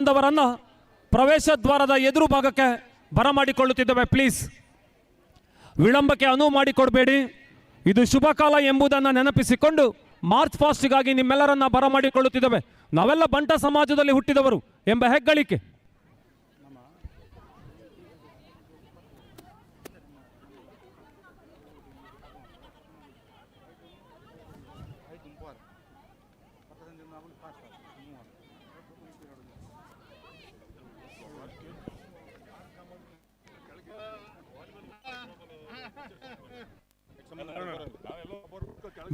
ಬಾಂಧವರನ್ನ ಪ್ರವೇಶ ದ್ವಾರದ ಎದುರು ಭಾಗಕ್ಕೆ ಬರಮಾಡಿಕೊಳ್ಳುತ್ತಿದ್ದೇವೆ. ಪ್ಲೀಸ್ ವಿಳಂಬಕ್ಕೆ ಅನುವು ಮಾಡಿಕೊಡಬೇಡಿ. ಇದು ಶುಭ ಕಾಲ ಎಂಬುದನ್ನು ನೆನಪಿಸಿಕೊಂಡು ಮಾರ್ಚ್ ಫಾಸ್ಟ್ಗಾಗಿ ನಿಮ್ಮೆಲ್ಲರನ್ನ ಬರಮಾಡಿಕೊಳ್ಳುತ್ತಿದ್ದೇವೆ. ನಾವೆಲ್ಲ ಬಂಟ ಸಮಾಜದಲ್ಲಿ ಹುಟ್ಟಿದವರು ಎಂಬ ಹೆಗ್ಗಳಿಕೆ.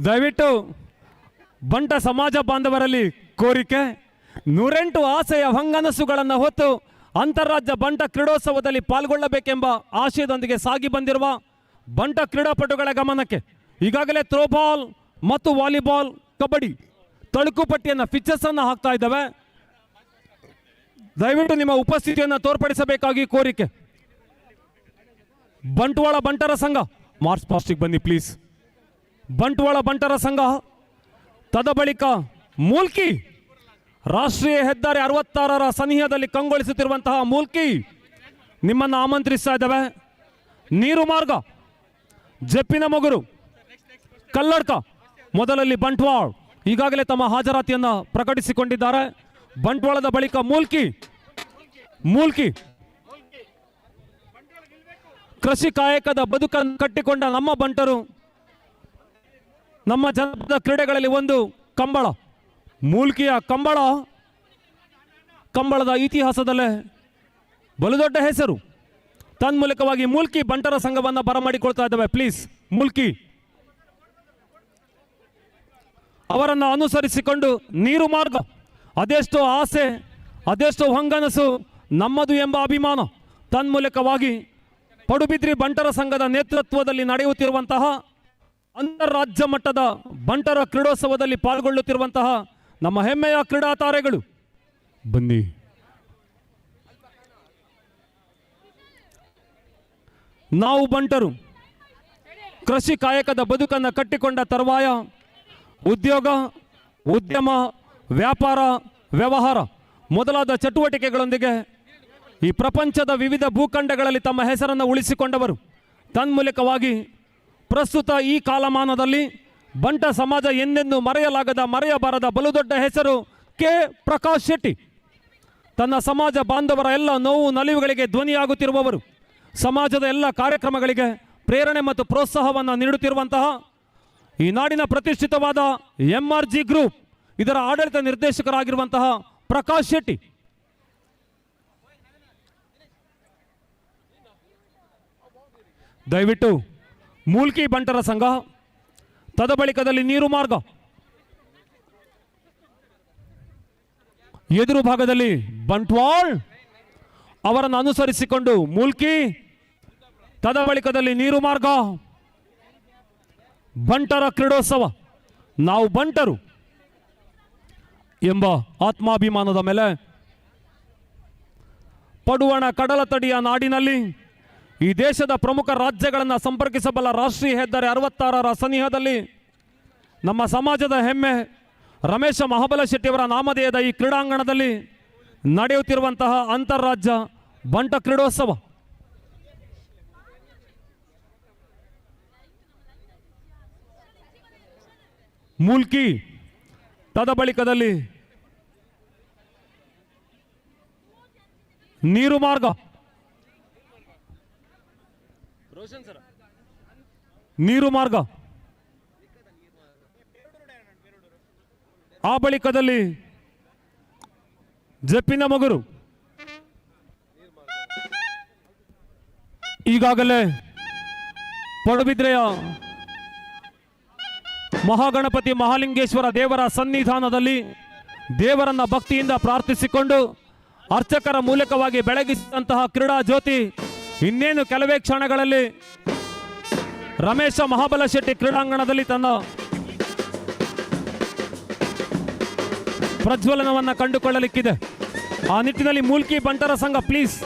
ದಯವಿಟ್ಟು ಬಂಟ ಸಮಾಜ ಬಾಂಧವರಲ್ಲಿ ಕೋರಿಕೆ, 108 ಆಸೆಯ ಹೊಂಗನಸುಗಳನ್ನು ಹೊತ್ತು ಅಂತಾರಾಜ್ಯ ಬಂಟ ಕ್ರೀಡೋತ್ಸವದಲ್ಲಿ ಪಾಲ್ಗೊಳ್ಳಬೇಕೆಂಬ ಆಶಯದೊಂದಿಗೆ ಸಾಗಿ ಬಂದಿರುವ ಬಂಟ ಕ್ರೀಡಾಪಟುಗಳ ಗಮನಕ್ಕೆ ಈಗಾಗಲೇ ಥ್ರೋಬಾಲ್ ಮತ್ತು ವಾಲಿಬಾಲ್, ಕಬಡ್ಡಿ ತಳುಕುಪಟ್ಟಿಯನ್ನು ಪಿಚಸ್ ಅನ್ನು ಹಾಕ್ತಾ ಇದ್ದಾವೆ. ದಯವಿಟ್ಟು ನಿಮ್ಮ ಉಪಸ್ಥಿತಿಯನ್ನು ತೋರ್ಪಡಿಸಬೇಕಾಗಿ ಕೋರಿಕೆ. ಬಂಟ್ವಾಳ ಬಂಟರ ಸಂಘ ಮಾರ್ಚ್ ಪಾಸ್ಟಿಗೆ ಬನ್ನಿ ಪ್ಲೀಸ್. ಬಂಟ್ವಾಳ ಬಂಟರ ಸಂಘ, ತದಬಳಿಕ ಮೂಲ್ಕಿ ರಾಷ್ಟ್ರೀಯ ಹೆದ್ದಾರಿ 66ರ ಸನಿಹದಲ್ಲಿ ಕಂಗೊಳಿಸುತ್ತಿರುವಂತಹ ಮೂಲ್ಕಿ ನಿಮ್ಮನ್ನು ಆಮಂತ್ರಿಸ್ತಾ ಇದ್ದಾವೆ. ನೀರು ಮಾರ್ಗ, ಜಪ್ಪಿನ ಮೊಗರು, ಕಲ್ಲಡ್ಕ, ಮೊದಲಲ್ಲಿ ಬಂಟ್ವಾಳ ಈಗಾಗಲೇ ತಮ್ಮ ಹಾಜರಾತಿಯನ್ನು ಪ್ರಕಟಿಸಿಕೊಂಡಿದ್ದಾರೆ. ಬಂಟ್ವಾಳದ ಬಳಿಕ ಮೂಲ್ಕಿ ಕೃಷಿ ಕಾಯಕದ ಬದುಕನ್ನು ಕಟ್ಟಿಕೊಂಡ ನಮ್ಮ ಬಂಟರು, ನಮ್ಮ ಜನಪದ ಕ್ರೀಡೆಗಳಲ್ಲಿ ಒಂದು ಕಂಬಳ, ಮೂಲ್ಕಿಯ ಕಂಬಳದ ಇತಿಹಾಸದಲ್ಲೇ ಬಲು ದೊಡ್ಡ ಹೆಸರು. ತನ್ಮೂಲಕವಾಗಿ ಮೂಲ್ಕಿ ಬಂಟರ ಸಂಘವನ್ನು ಬರಮಾಡಿಕೊಳ್ತಾ ಇದ್ದಾವೆ. ಪ್ಲೀಸ್ ಮೂಲ್ಕಿ ಅವರನ್ನು ಅನುಸರಿಸಿಕೊಂಡು ನೀರು ಮಾರ್ಗ, ಅದೆಷ್ಟೋ ಆಸೆ, ಅದೆಷ್ಟೋ ಹೊಂಗನಸು ನಮ್ಮದು ಎಂಬ ಅಭಿಮಾನ. ತನ್ಮೂಲಕವಾಗಿ ಪಡುಬಿದ್ರಿ ಬಂಟರ ಸಂಘದ ನೇತೃತ್ವದಲ್ಲಿ ನಡೆಯುತ್ತಿರುವಂತಹ ಅಂತಾರಾಜ್ಯ ಮಟ್ಟದ ಬಂಟರ ಕ್ರೀಡೋತ್ಸವದಲ್ಲಿ ಪಾಲ್ಗೊಳ್ಳುತ್ತಿರುವಂತಹ ನಮ್ಮ ಹೆಮ್ಮೆಯ ಕ್ರೀಡಾ ತಾರೆಗಳು ಬನ್ನಿ. ನಾವು ಬಂಟರು ಕೃಷಿ ಕಾಯಕದ ಬದುಕನ್ನು ಕಟ್ಟಿಕೊಂಡ ತರುವಾಯ ಉದ್ಯೋಗ, ಉದ್ಯಮ, ವ್ಯಾಪಾರ, ವ್ಯವಹಾರ ಮೊದಲಾದ ಚಟುವಟಿಕೆಗಳೊಂದಿಗೆ ಈ ಪ್ರಪಂಚದ ವಿವಿಧ ಭೂಖಂಡಗಳಲ್ಲಿ ತಮ್ಮ ಹೆಸರನ್ನು ಉಳಿಸಿಕೊಂಡವರು. ತನ್ಮೂಲಕವಾಗಿ ಪ್ರಸ್ತುತ ಈ ಕಾಲಮಾನದಲ್ಲಿ ಬಂಟ ಸಮಾಜ ಎಂದೆಂದೂ ಮರೆಯಬಾರದ ಬಲು ದೊಡ್ಡ ಹೆಸರು ಕೆ. ಪ್ರಕಾಶ್ ಶೆಟ್ಟಿ. ತನ್ನ ಸಮಾಜ ಬಾಂಧವರ ಎಲ್ಲ ನೋವು ನಲಿವುಗಳಿಗೆ ಧ್ವನಿಯಾಗುತ್ತಿರುವವರು, ಸಮಾಜದ ಎಲ್ಲ ಕಾರ್ಯಕ್ರಮಗಳಿಗೆ ಪ್ರೇರಣೆ ಮತ್ತು ಪ್ರೋತ್ಸಾಹವನ್ನು ನೀಡುತ್ತಿರುವಂತಹ ಈ ನಾಡಿನ ಪ್ರತಿಷ್ಠಿತವಾದ MRG ಗ್ರೂಪ್ ಇದರ ಆಡಳಿತ ನಿರ್ದೇಶಕರಾಗಿರುವಂತಹ ಪ್ರಕಾಶ್ ಶೆಟ್ಟಿ. ದಯವಿಟ್ಟು ಮೂಲ್ಕಿ ಬಂಟರ ಸಂಘ, ತದಬಳಿಕದಲ್ಲಿ ನೀರು ಮಾರ್ಗ, ಎದುರು ಭಾಗದಲ್ಲಿ ಬಂಟ್ವಾಳ್ ಅವರನ್ನು ಅನುಸರಿಸಿಕೊಂಡು ಮೂಲ್ಕಿ, ತದಬಳಿಕದಲ್ಲಿ ನೀರು ಮಾರ್ಗ, ಬಂಟರ ಕ್ರೀಡೋತ್ಸವ. ನಾವು ಬಂಟರು ಎಂಬ ಆತ್ಮಾಭಿಮಾನದ ಮೇಲೆ ಪಡುವಣ ಕಡಲ ತಡಿಯ ನಾಡಿನಲ್ಲಿ ಈ ದೇಶದ ಪ್ರಮುಖ ರಾಜ್ಯಗಳನ್ನು ಸಂಪರ್ಕಿಸಬಲ್ಲ ರಾಷ್ಟ್ರೀಯ ಹೆದ್ದಾರಿ 66ರ ಸನಿಹದಲ್ಲಿ ನಮ್ಮ ಸಮಾಜದ ಹೆಮ್ಮೆ ರಮೇಶ ಮಹಾಬಲ ಶೆಟ್ಟಿಯವರ ನಾಮಧೇಯದ ಈ ಕ್ರೀಡಾಂಗಣದಲ್ಲಿ ನಡೆಯುತ್ತಿರುವಂತಹ ಅಂತಾರಾಜ್ಯ ಬಂಟ ಕ್ರೀಡೋತ್ಸವ. ಮೂಲ್ಕಿ, ತದಬಳಿಕದಲ್ಲಿ ನೀರು ಮಾರ್ಗ, ಆ ಬಳಿಕದಲ್ಲಿ ಜಪ್ಪಿನ ಮೊಗರು. ಈಗಾಗಲೇ ಪಡುಬಿದ್ರೆಯ ಮಹಾಗಣಪತಿ ಮಹಾಲಿಂಗೇಶ್ವರ ದೇವರ ಸನ್ನಿಧಾನದಲ್ಲಿ ದೇವರನ್ನ ಭಕ್ತಿಯಿಂದ ಪ್ರಾರ್ಥಿಸಿಕೊಂಡು ಅರ್ಚಕರ ಮೂಲಕವಾಗಿ ಬೆಳಗಿಸಿದಂತಹ ಕ್ರೀಡಾ ಜ್ಯೋತಿ ಇನ್ನೇನು ಕೆಲವೇ ಕ್ಷಣಗಳಲ್ಲಿ ರಮೇಶ ಮಹಾಬಲ ಶೆಟ್ಟಿ ಕ್ರೀಡಾಂಗಣದಲ್ಲಿ ತನ್ನ ಪ್ರಜ್ವಲನವನ್ನು ಕಂಡುಕೊಳ್ಳಲಿಕ್ಕಿದೆ. ಆ ನಿಟ್ಟಿನಲ್ಲಿ ಮೂಲ್ಕಿ ಬಂಟರ ಸಂಘ ಪ್ಲೀಸ್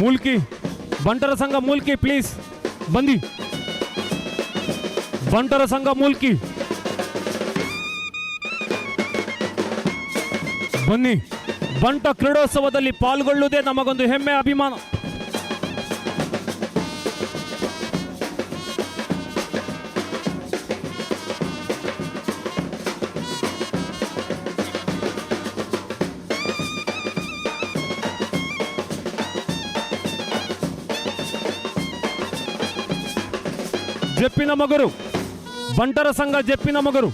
ಮೂಲ್ಕಿ ಬಂಟರ ಸಂಘ ಮೂಲ್ಕಿ ಪ್ಲೀಸ್ ಬನ್ನಿ. ಬಂಟರ ಸಂಘ ಮೂಲ್ಕಿ ಬನ್ನಿ. ಬಂಟ ಕ್ರೀಡೋತ್ಸವದಲ್ಲಿ ಪಾಲ್ಗೊಳ್ಳುವುದೇ ನಮಗೊಂದು ಹೆಮ್ಮೆ, ಅಭಿಮಾನ. ಜಪ್ಪಿನ ಮಗರು, ಬಂಟರ ಸಂಘ ಜಪ್ಪಿನ ಮಗರು.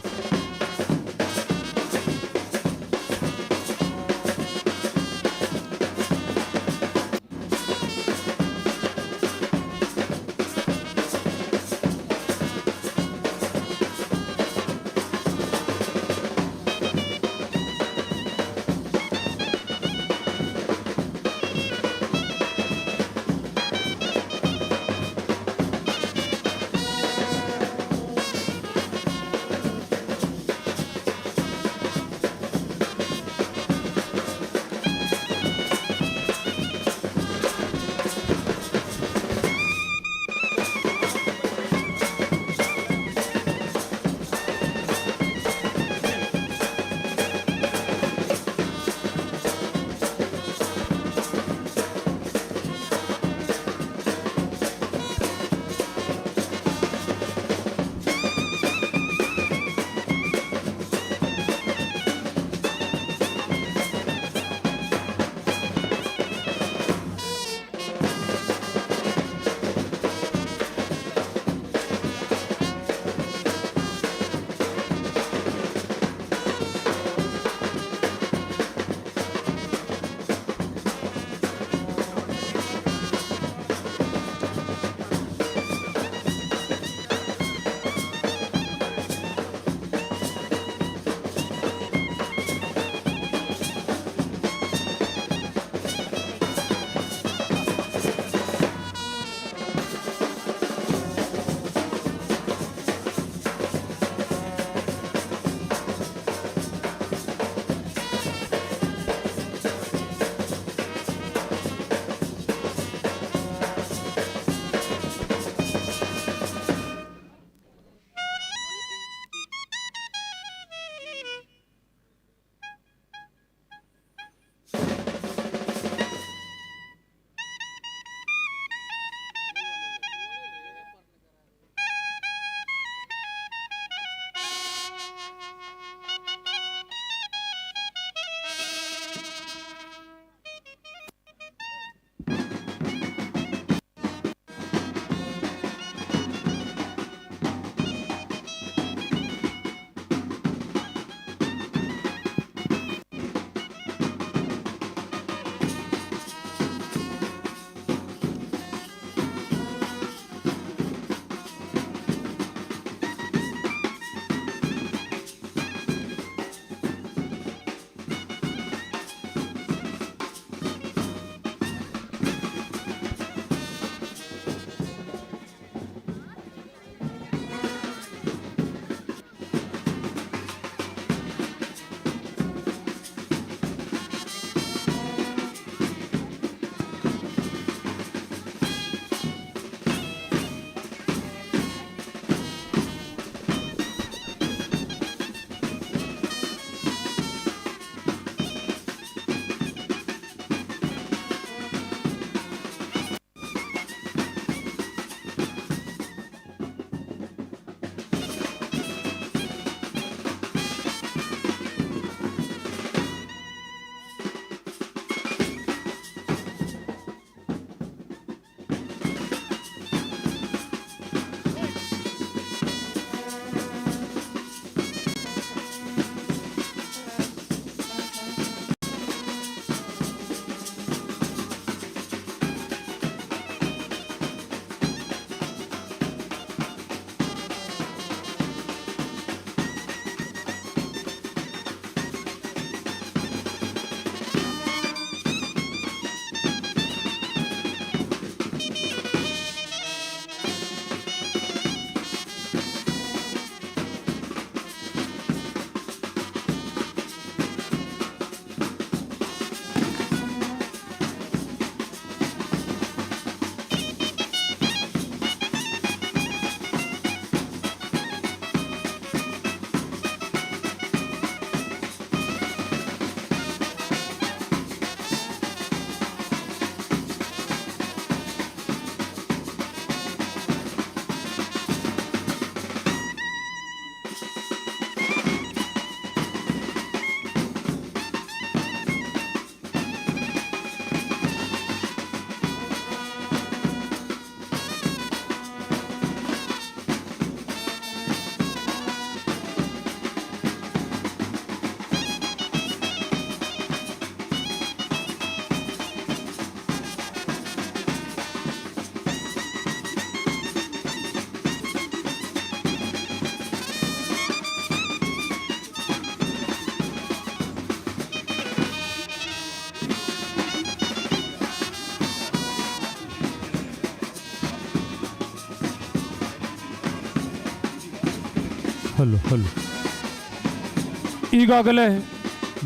ಈಗಾಗಲೇ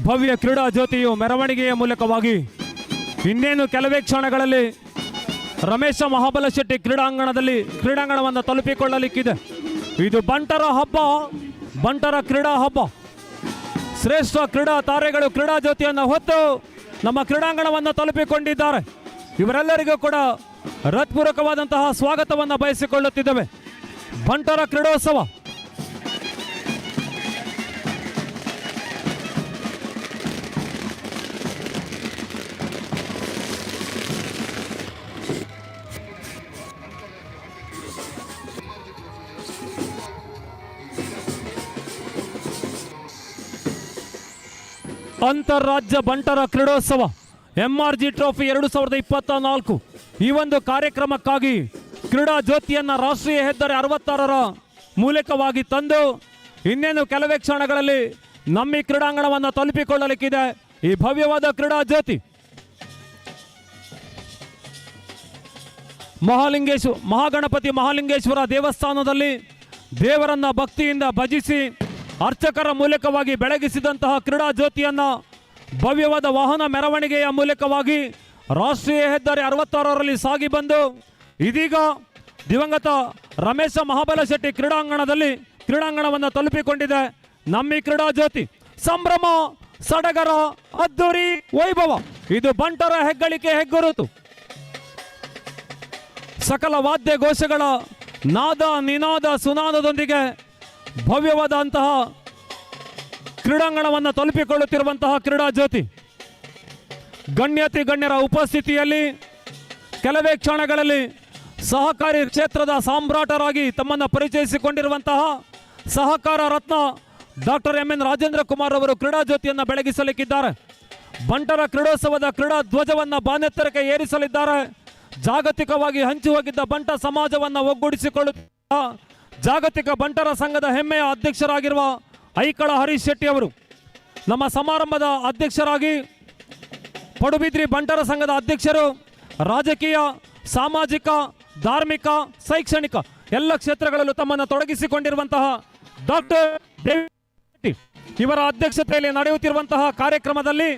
ಭವ್ಯ ಕ್ರೀಡಾ ಜ್ಯೋತಿಯು ಮೆರವಣಿಗೆಯ ಮೂಲಕವಾಗಿ ಇನ್ನೇನು ಕೆಲವೇ ಕ್ಷಣಗಳಲ್ಲಿ ರಮೇಶ ಮಹಾಬಲ ಶೆಟ್ಟಿ ಕ್ರೀಡಾಂಗಣವನ್ನು ತಲುಪಿಕೊಳ್ಳಲಿಕ್ಕಿದೆ. ಇದು ಬಂಟರ ಹಬ್ಬ, ಬಂಟರ ಕ್ರೀಡಾ ಹಬ್ಬ. ಶ್ರೇಷ್ಠ ಕ್ರೀಡಾ ತಾರೆಗಳು ಕ್ರೀಡಾ ಜ್ಯೋತಿಯನ್ನು ಹೊತ್ತು ನಮ್ಮ ಕ್ರೀಡಾಂಗಣವನ್ನು ತಲುಪಿಕೊಂಡಿದ್ದಾರೆ. ಇವರೆಲ್ಲರಿಗೂ ಕೂಡ ಹೃತ್ಪೂರ್ವಕವಾದಂತಹ ಸ್ವಾಗತವನ್ನು ಬಯಸಿಕೊಳ್ಳುತ್ತಿದ್ದೇವೆ. ಬಂಟರ ಕ್ರೀಡೋತ್ಸವ ಅಂತಾರಾಜ್ಯ ಬಂಟರ ಕ್ರೀಡೋತ್ಸವ MRG ಟ್ರೋಫಿ 2024 ಈ ಒಂದು ಕಾರ್ಯಕ್ರಮಕ್ಕಾಗಿ ಕ್ರೀಡಾ ಜ್ಯೋತಿಯನ್ನು ರಾಷ್ಟ್ರೀಯ ಹೆದ್ದಾರಿ 66ರ ಮೂಲಕವಾಗಿ ತಂದು ಇನ್ನೇನು ಕೆಲವೇ ಕ್ಷಣಗಳಲ್ಲಿ ನಮ್ಮ ಈ ಕ್ರೀಡಾಂಗಣವನ್ನು ತಲುಪಿಕೊಳ್ಳಲಿಕ್ಕಿದೆ ಈ ಭವ್ಯವಾದ ಕ್ರೀಡಾ ಜ್ಯೋತಿ. ಮಹಾಗಣಪತಿ ಮಹಾಲಿಂಗೇಶ್ವರ ದೇವಸ್ಥಾನದಲ್ಲಿ ದೇವರನ್ನ ಭಕ್ತಿಯಿಂದ ಭಜಿಸಿ ಅರ್ಚಕರ ಮೂಲಕವಾಗಿ ಬೆಳಗಿಸಿದಂತಹ ಕ್ರೀಡಾ ಜ್ಯೋತಿಯನ್ನು ಭವ್ಯವಾದ ವಾಹನ ಮೆರವಣಿಗೆಯ ಮೂಲಕವಾಗಿ ರಾಷ್ಟ್ರೀಯ ಹೆದ್ದಾರಿ 66ರಲ್ಲಿ ಸಾಗಿ ಬಂದು ಇದೀಗ ದಿವಂಗತ ರಮೇಶ ಮಹಾಬಲ ಶೆಟ್ಟಿ ಕ್ರೀಡಾಂಗಣವನ್ನು ತಲುಪಿಕೊಂಡಿದೆ. ನಮ್ಮ ಈ ಕ್ರೀಡಾ ಜ್ಯೋತಿ ಸಂಭ್ರಮ, ಸಡಗರ, ಅದ್ದೂರಿ, ವೈಭವ. ಇದು ಬಂಟರ ಹೆಗ್ಗಳಿಕೆ, ಹೆಗ್ಗುರುತು. ಸಕಲ ವಾದ್ಯ ಘೋಷಗಳ ನಾದ ನಿನಾದ ಸುನಾದದೊಂದಿಗೆ ಭವ್ಯವಾದಂತಹ ಕ್ರೀಡಾಂಗಣವನ್ನು ತಲುಪಿಕೊಳ್ಳುತ್ತಿರುವಂತಹ ಕ್ರೀಡಾ ಜ್ಯೋತಿ ಗಣ್ಯರ ಉಪಸ್ಥಿತಿಯಲ್ಲಿ ಕೆಲವೇ ಕ್ಷಣಗಳಲ್ಲಿ ಸಹಕಾರಿ ಕ್ಷೇತ್ರದ ಸಾಮ್ರಾಟರಾಗಿ ತಮ್ಮನ್ನು ಪರಿಚಯಿಸಿಕೊಂಡಿರುವಂತಹ ಸಹಕಾರ ರತ್ನ ಡಾಕ್ಟರ್ MN ರಾಜೇಂದ್ರ ಕುಮಾರ್ ಅವರು ಕ್ರೀಡಾ ಜ್ಯೋತಿಯನ್ನು ಬೆಳಗಿಸಲಿಕ್ಕಿದ್ದಾರೆ. ಬಂಟರ ಕ್ರೀಡೋತ್ಸವದ ಕ್ರೀಡಾ ಧ್ವಜವನ್ನು ಬಾನೆತ್ತರಕ್ಕೆ ಏರಿಸಲಿದ್ದಾರೆ. ಜಾಗತಿಕವಾಗಿ ಹಂಚಿ ಹೋಗಿದ್ದ ಬಂಟ ಸಮಾಜವನ್ನು ಒಗ್ಗೂಡಿಸಿಕೊಳ್ಳುತ್ತಾ ಜಾಗತಿಕ ಬಂಟರ ಸಂಘದ ಹೆಮ್ಮೆಯ ಅಧ್ಯಕ್ಷರಾಗಿರುವ ಐಕಳ ಹರೀಶ್ ಶೆಟ್ಟಿ ಅವರು ನಮ್ಮ ಸಮಾರಂಭದ ಅಧ್ಯಕ್ಷರಾಗಿ ಪಡುಬಿದ್ರಿ ಬಂಟರ ಸಂಘದ ಅಧ್ಯಕ್ಷರು ರಾಜಕೀಯ, ಸಾಮಾಜಿಕ, ಧಾರ್ಮಿಕ, ಶೈಕ್ಷಣಿಕ ಎಲ್ಲ ಕ್ಷೇತ್ರಗಳಲ್ಲೂ ತಮ್ಮನ್ನು ತೊಡಗಿಸಿಕೊಂಡಿರುವಂತಹ ಡಾಕ್ಟರ್ ಇವರ ಅಧ್ಯಕ್ಷತೆಯಲ್ಲಿ ನಡೆಯುತ್ತಿರುವಂತಹ ಕಾರ್ಯಕ್ರಮದಲ್ಲಿ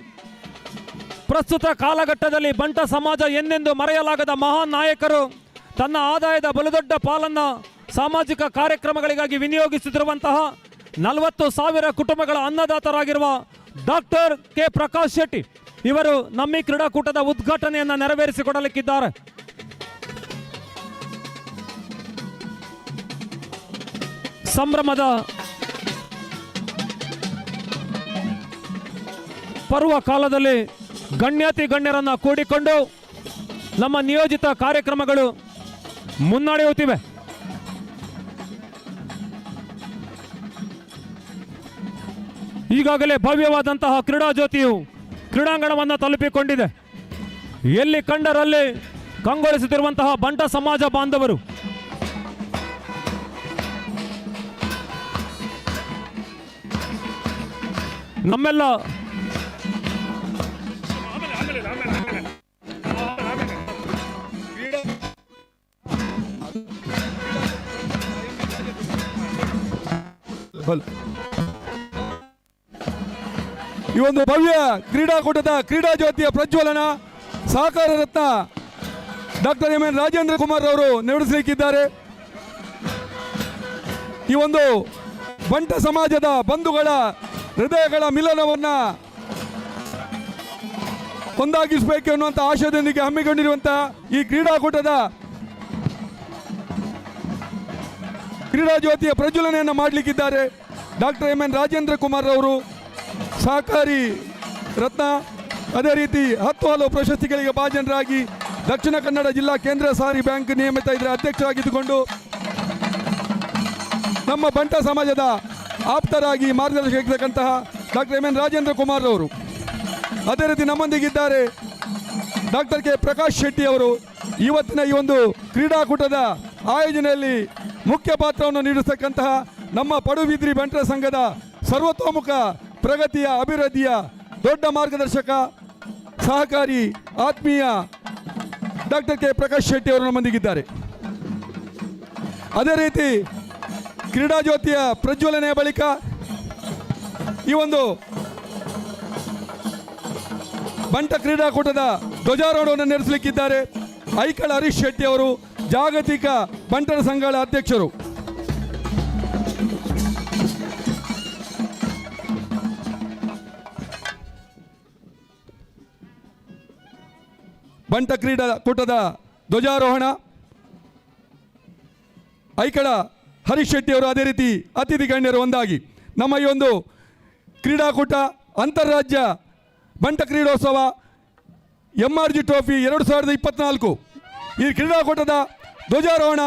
ಪ್ರಸ್ತುತ ಕಾಲಘಟ್ಟದಲ್ಲಿ ಬಂಟ ಸಮಾಜ ಎಂದೆಂದು ಮರೆಯಲಾಗದ ಮಹಾನ್ ನಾಯಕರು ತನ್ನ ಆದಾಯದ ಬಲುದೊಡ್ಡ ಪಾಲನ್ನು ಸಾಮಾಜಿಕ ಕಾರ್ಯಕ್ರಮಗಳಿಗಾಗಿ ವಿನಿಯೋಗಿಸುತ್ತಿರುವಂತಹ 40,000 ಕುಟುಂಬಗಳ ಅನ್ನದಾತರಾಗಿರುವ ಡಾಕ್ಟರ್ ಕೆ ಪ್ರಕಾಶ್ ಶೆಟ್ಟಿ ಇವರು ನಮ್ಮ ಕ್ರೀಡಾಕೂಟದ ಉದ್ಘಾಟನೆಯನ್ನು ನೆರವೇರಿಸಿಕೊಡಲಿಕ್ಕಿದ್ದಾರೆ. ಸಂಭ್ರಮದ ಪರ್ವ ಕಾಲದಲ್ಲಿ ಗಣ್ಯರನ್ನು ಕೂಡಿಕೊಂಡು ನಮ್ಮ ನಿಯೋಜಿತ ಕಾರ್ಯಕ್ರಮಗಳು ಮುನ್ನಡೆಯುತ್ತಿವೆ. ಈಗಾಗಲೇ ಭವ್ಯವಾದಂತಹ ಕ್ರೀಡಾ ಜ್ಯೋತಿಯು ಕ್ರೀಡಾಂಗಣವನ್ನು ತಲುಪಿಕೊಂಡಿದೆ. ಎಲ್ಲಿ ಕಂಡರಲ್ಲಿ ಕಂಗೊಳಿಸುತ್ತಿರುವಂತಹ ಬಂಟ ಸಮಾಜ ಬಾಂಧವರು ನಮ್ಮೆಲ್ಲ ಈ ಒಂದು ಭವ್ಯ ಕ್ರೀಡಾಕೂಟದ ಕ್ರೀಡಾ ಜ್ಯೋತಿಯ ಪ್ರಜ್ವಲನ ಸಹಕಾರ ರತ್ನ ಡಾಕ್ಟರ್ MN ರಾಜೇಂದ್ರ ಕುಮಾರ್ ಅವರು ನಡೆಸಲಿಕ್ಕಿದ್ದಾರೆ. ಈ ಒಂದು ಬಂಟ ಸಮಾಜದ ಬಂಧುಗಳ ಹೃದಯಗಳ ಮಿಲನವನ್ನು ಒಂದಾಗಿಸಬೇಕು ಅನ್ನುವಂಥ ಆಶಯದೊಂದಿಗೆ ಹಮ್ಮಿಕೊಂಡಿರುವಂತಹ ಈ ಕ್ರೀಡಾಕೂಟದ ಕ್ರೀಡಾ ಜ್ಯೋತಿಯ ಪ್ರಜ್ವಲನೆಯನ್ನು ಮಾಡಲಿಕ್ಕಿದ್ದಾರೆ ಡಾಕ್ಟರ್ MN ರಾಜೇಂದ್ರ ಕುಮಾರ್ ಅವರು, ಸಹಕಾರಿ ರತ್ನ. ಅದೇ ರೀತಿ 10 ಹಲವು ಪ್ರಶಸ್ತಿಗಳಿಗೆ ಭಾಜನರಾಗಿ ದಕ್ಷಿಣ ಕನ್ನಡ ಜಿಲ್ಲಾ ಕೇಂದ್ರ ಸಹಕಾರಿ ಬ್ಯಾಂಕ್ ನಿಯಮಿತ ಇದರ ಅಧ್ಯಕ್ಷರಾಗಿದ್ದುಕೊಂಡು ನಮ್ಮ ಬಂಟ ಸಮಾಜದ ಆಪ್ತರಾಗಿ ಮಾರ್ಗದರ್ಶಕರಾಗಿರ್ತಕ್ಕಂತಹ ಡಾಕ್ಟರ್ MN ರಾಜೇಂದ್ರ ಕುಮಾರ್ ಅವರು. ಅದೇ ರೀತಿ ನಮ್ಮೊಂದಿಗಿದ್ದಾರೆ ಡಾಕ್ಟರ್ ಕೆ ಪ್ರಕಾಶ್ ಶೆಟ್ಟಿ ಅವರು. ಇವತ್ತಿನ ಈ ಒಂದು ಕ್ರೀಡಾಕೂಟದ ಆಯೋಜನೆಯಲ್ಲಿ ಮುಖ್ಯ ಪಾತ್ರವನ್ನು ನೀಡಿರ್ತಕ್ಕಂತಹ ನಮ್ಮ ಪಡುಬಿದ್ರಿ ಬಂಟರ ಸಂಘದ ಸರ್ವತೋಮುಖ ಪ್ರಗತಿಯ ಅಭಿವೃದ್ಧಿಯ ದೊಡ್ಡ ಮಾರ್ಗದರ್ಶಕ, ಸಹಕಾರಿ, ಆತ್ಮೀಯ ಡಾಕ್ಟರ್ ಕೆ ಪ್ರಕಾಶ್ ಶೆಟ್ಟಿ ಅವರು ನಮ್ಮೊಂದಿಗಿದ್ದಾರೆ. ಅದೇ ರೀತಿ ಕ್ರೀಡಾ ಜ್ಯೋತಿಯ ಪ್ರಜ್ವಲನೆಯ ಬಳಿಕ ಈ ಒಂದು ಬಂಟ ಕ್ರೀಡಾಕೂಟದ ಧ್ವಜಾರೋಹಣವನ್ನು ನಡೆಸಲಿಕ್ಕಿದ್ದಾರೆ ಐಕಳ ಹರೀಶ್ ಶೆಟ್ಟಿ ಅವರು, ಜಾಗತಿಕ ಬಂಟರ ಸಂಘಗಳ ಅಧ್ಯಕ್ಷರು. ಬಂಟ ಕ್ರೀಡಾಕೂಟದ ಧ್ವಜಾರೋಹಣ ಐಕಳ ಹರೀಶ್ ಶೆಟ್ಟಿ ಅವರು, ಅದೇ ರೀತಿ ಅತಿಥಿ ಗಣ್ಯರು ಒಂದಾಗಿ ನಮ್ಮ ಈ ಒಂದು ಕ್ರೀಡಾಕೂಟ ಅಂತಾರಾಜ್ಯ ಬಂಟ ಕ್ರೀಡೋತ್ಸವ MRG ಟ್ರೋಫಿ 2024 ಈ ಕ್ರೀಡಾಕೂಟದ ಧ್ವಜಾರೋಹಣ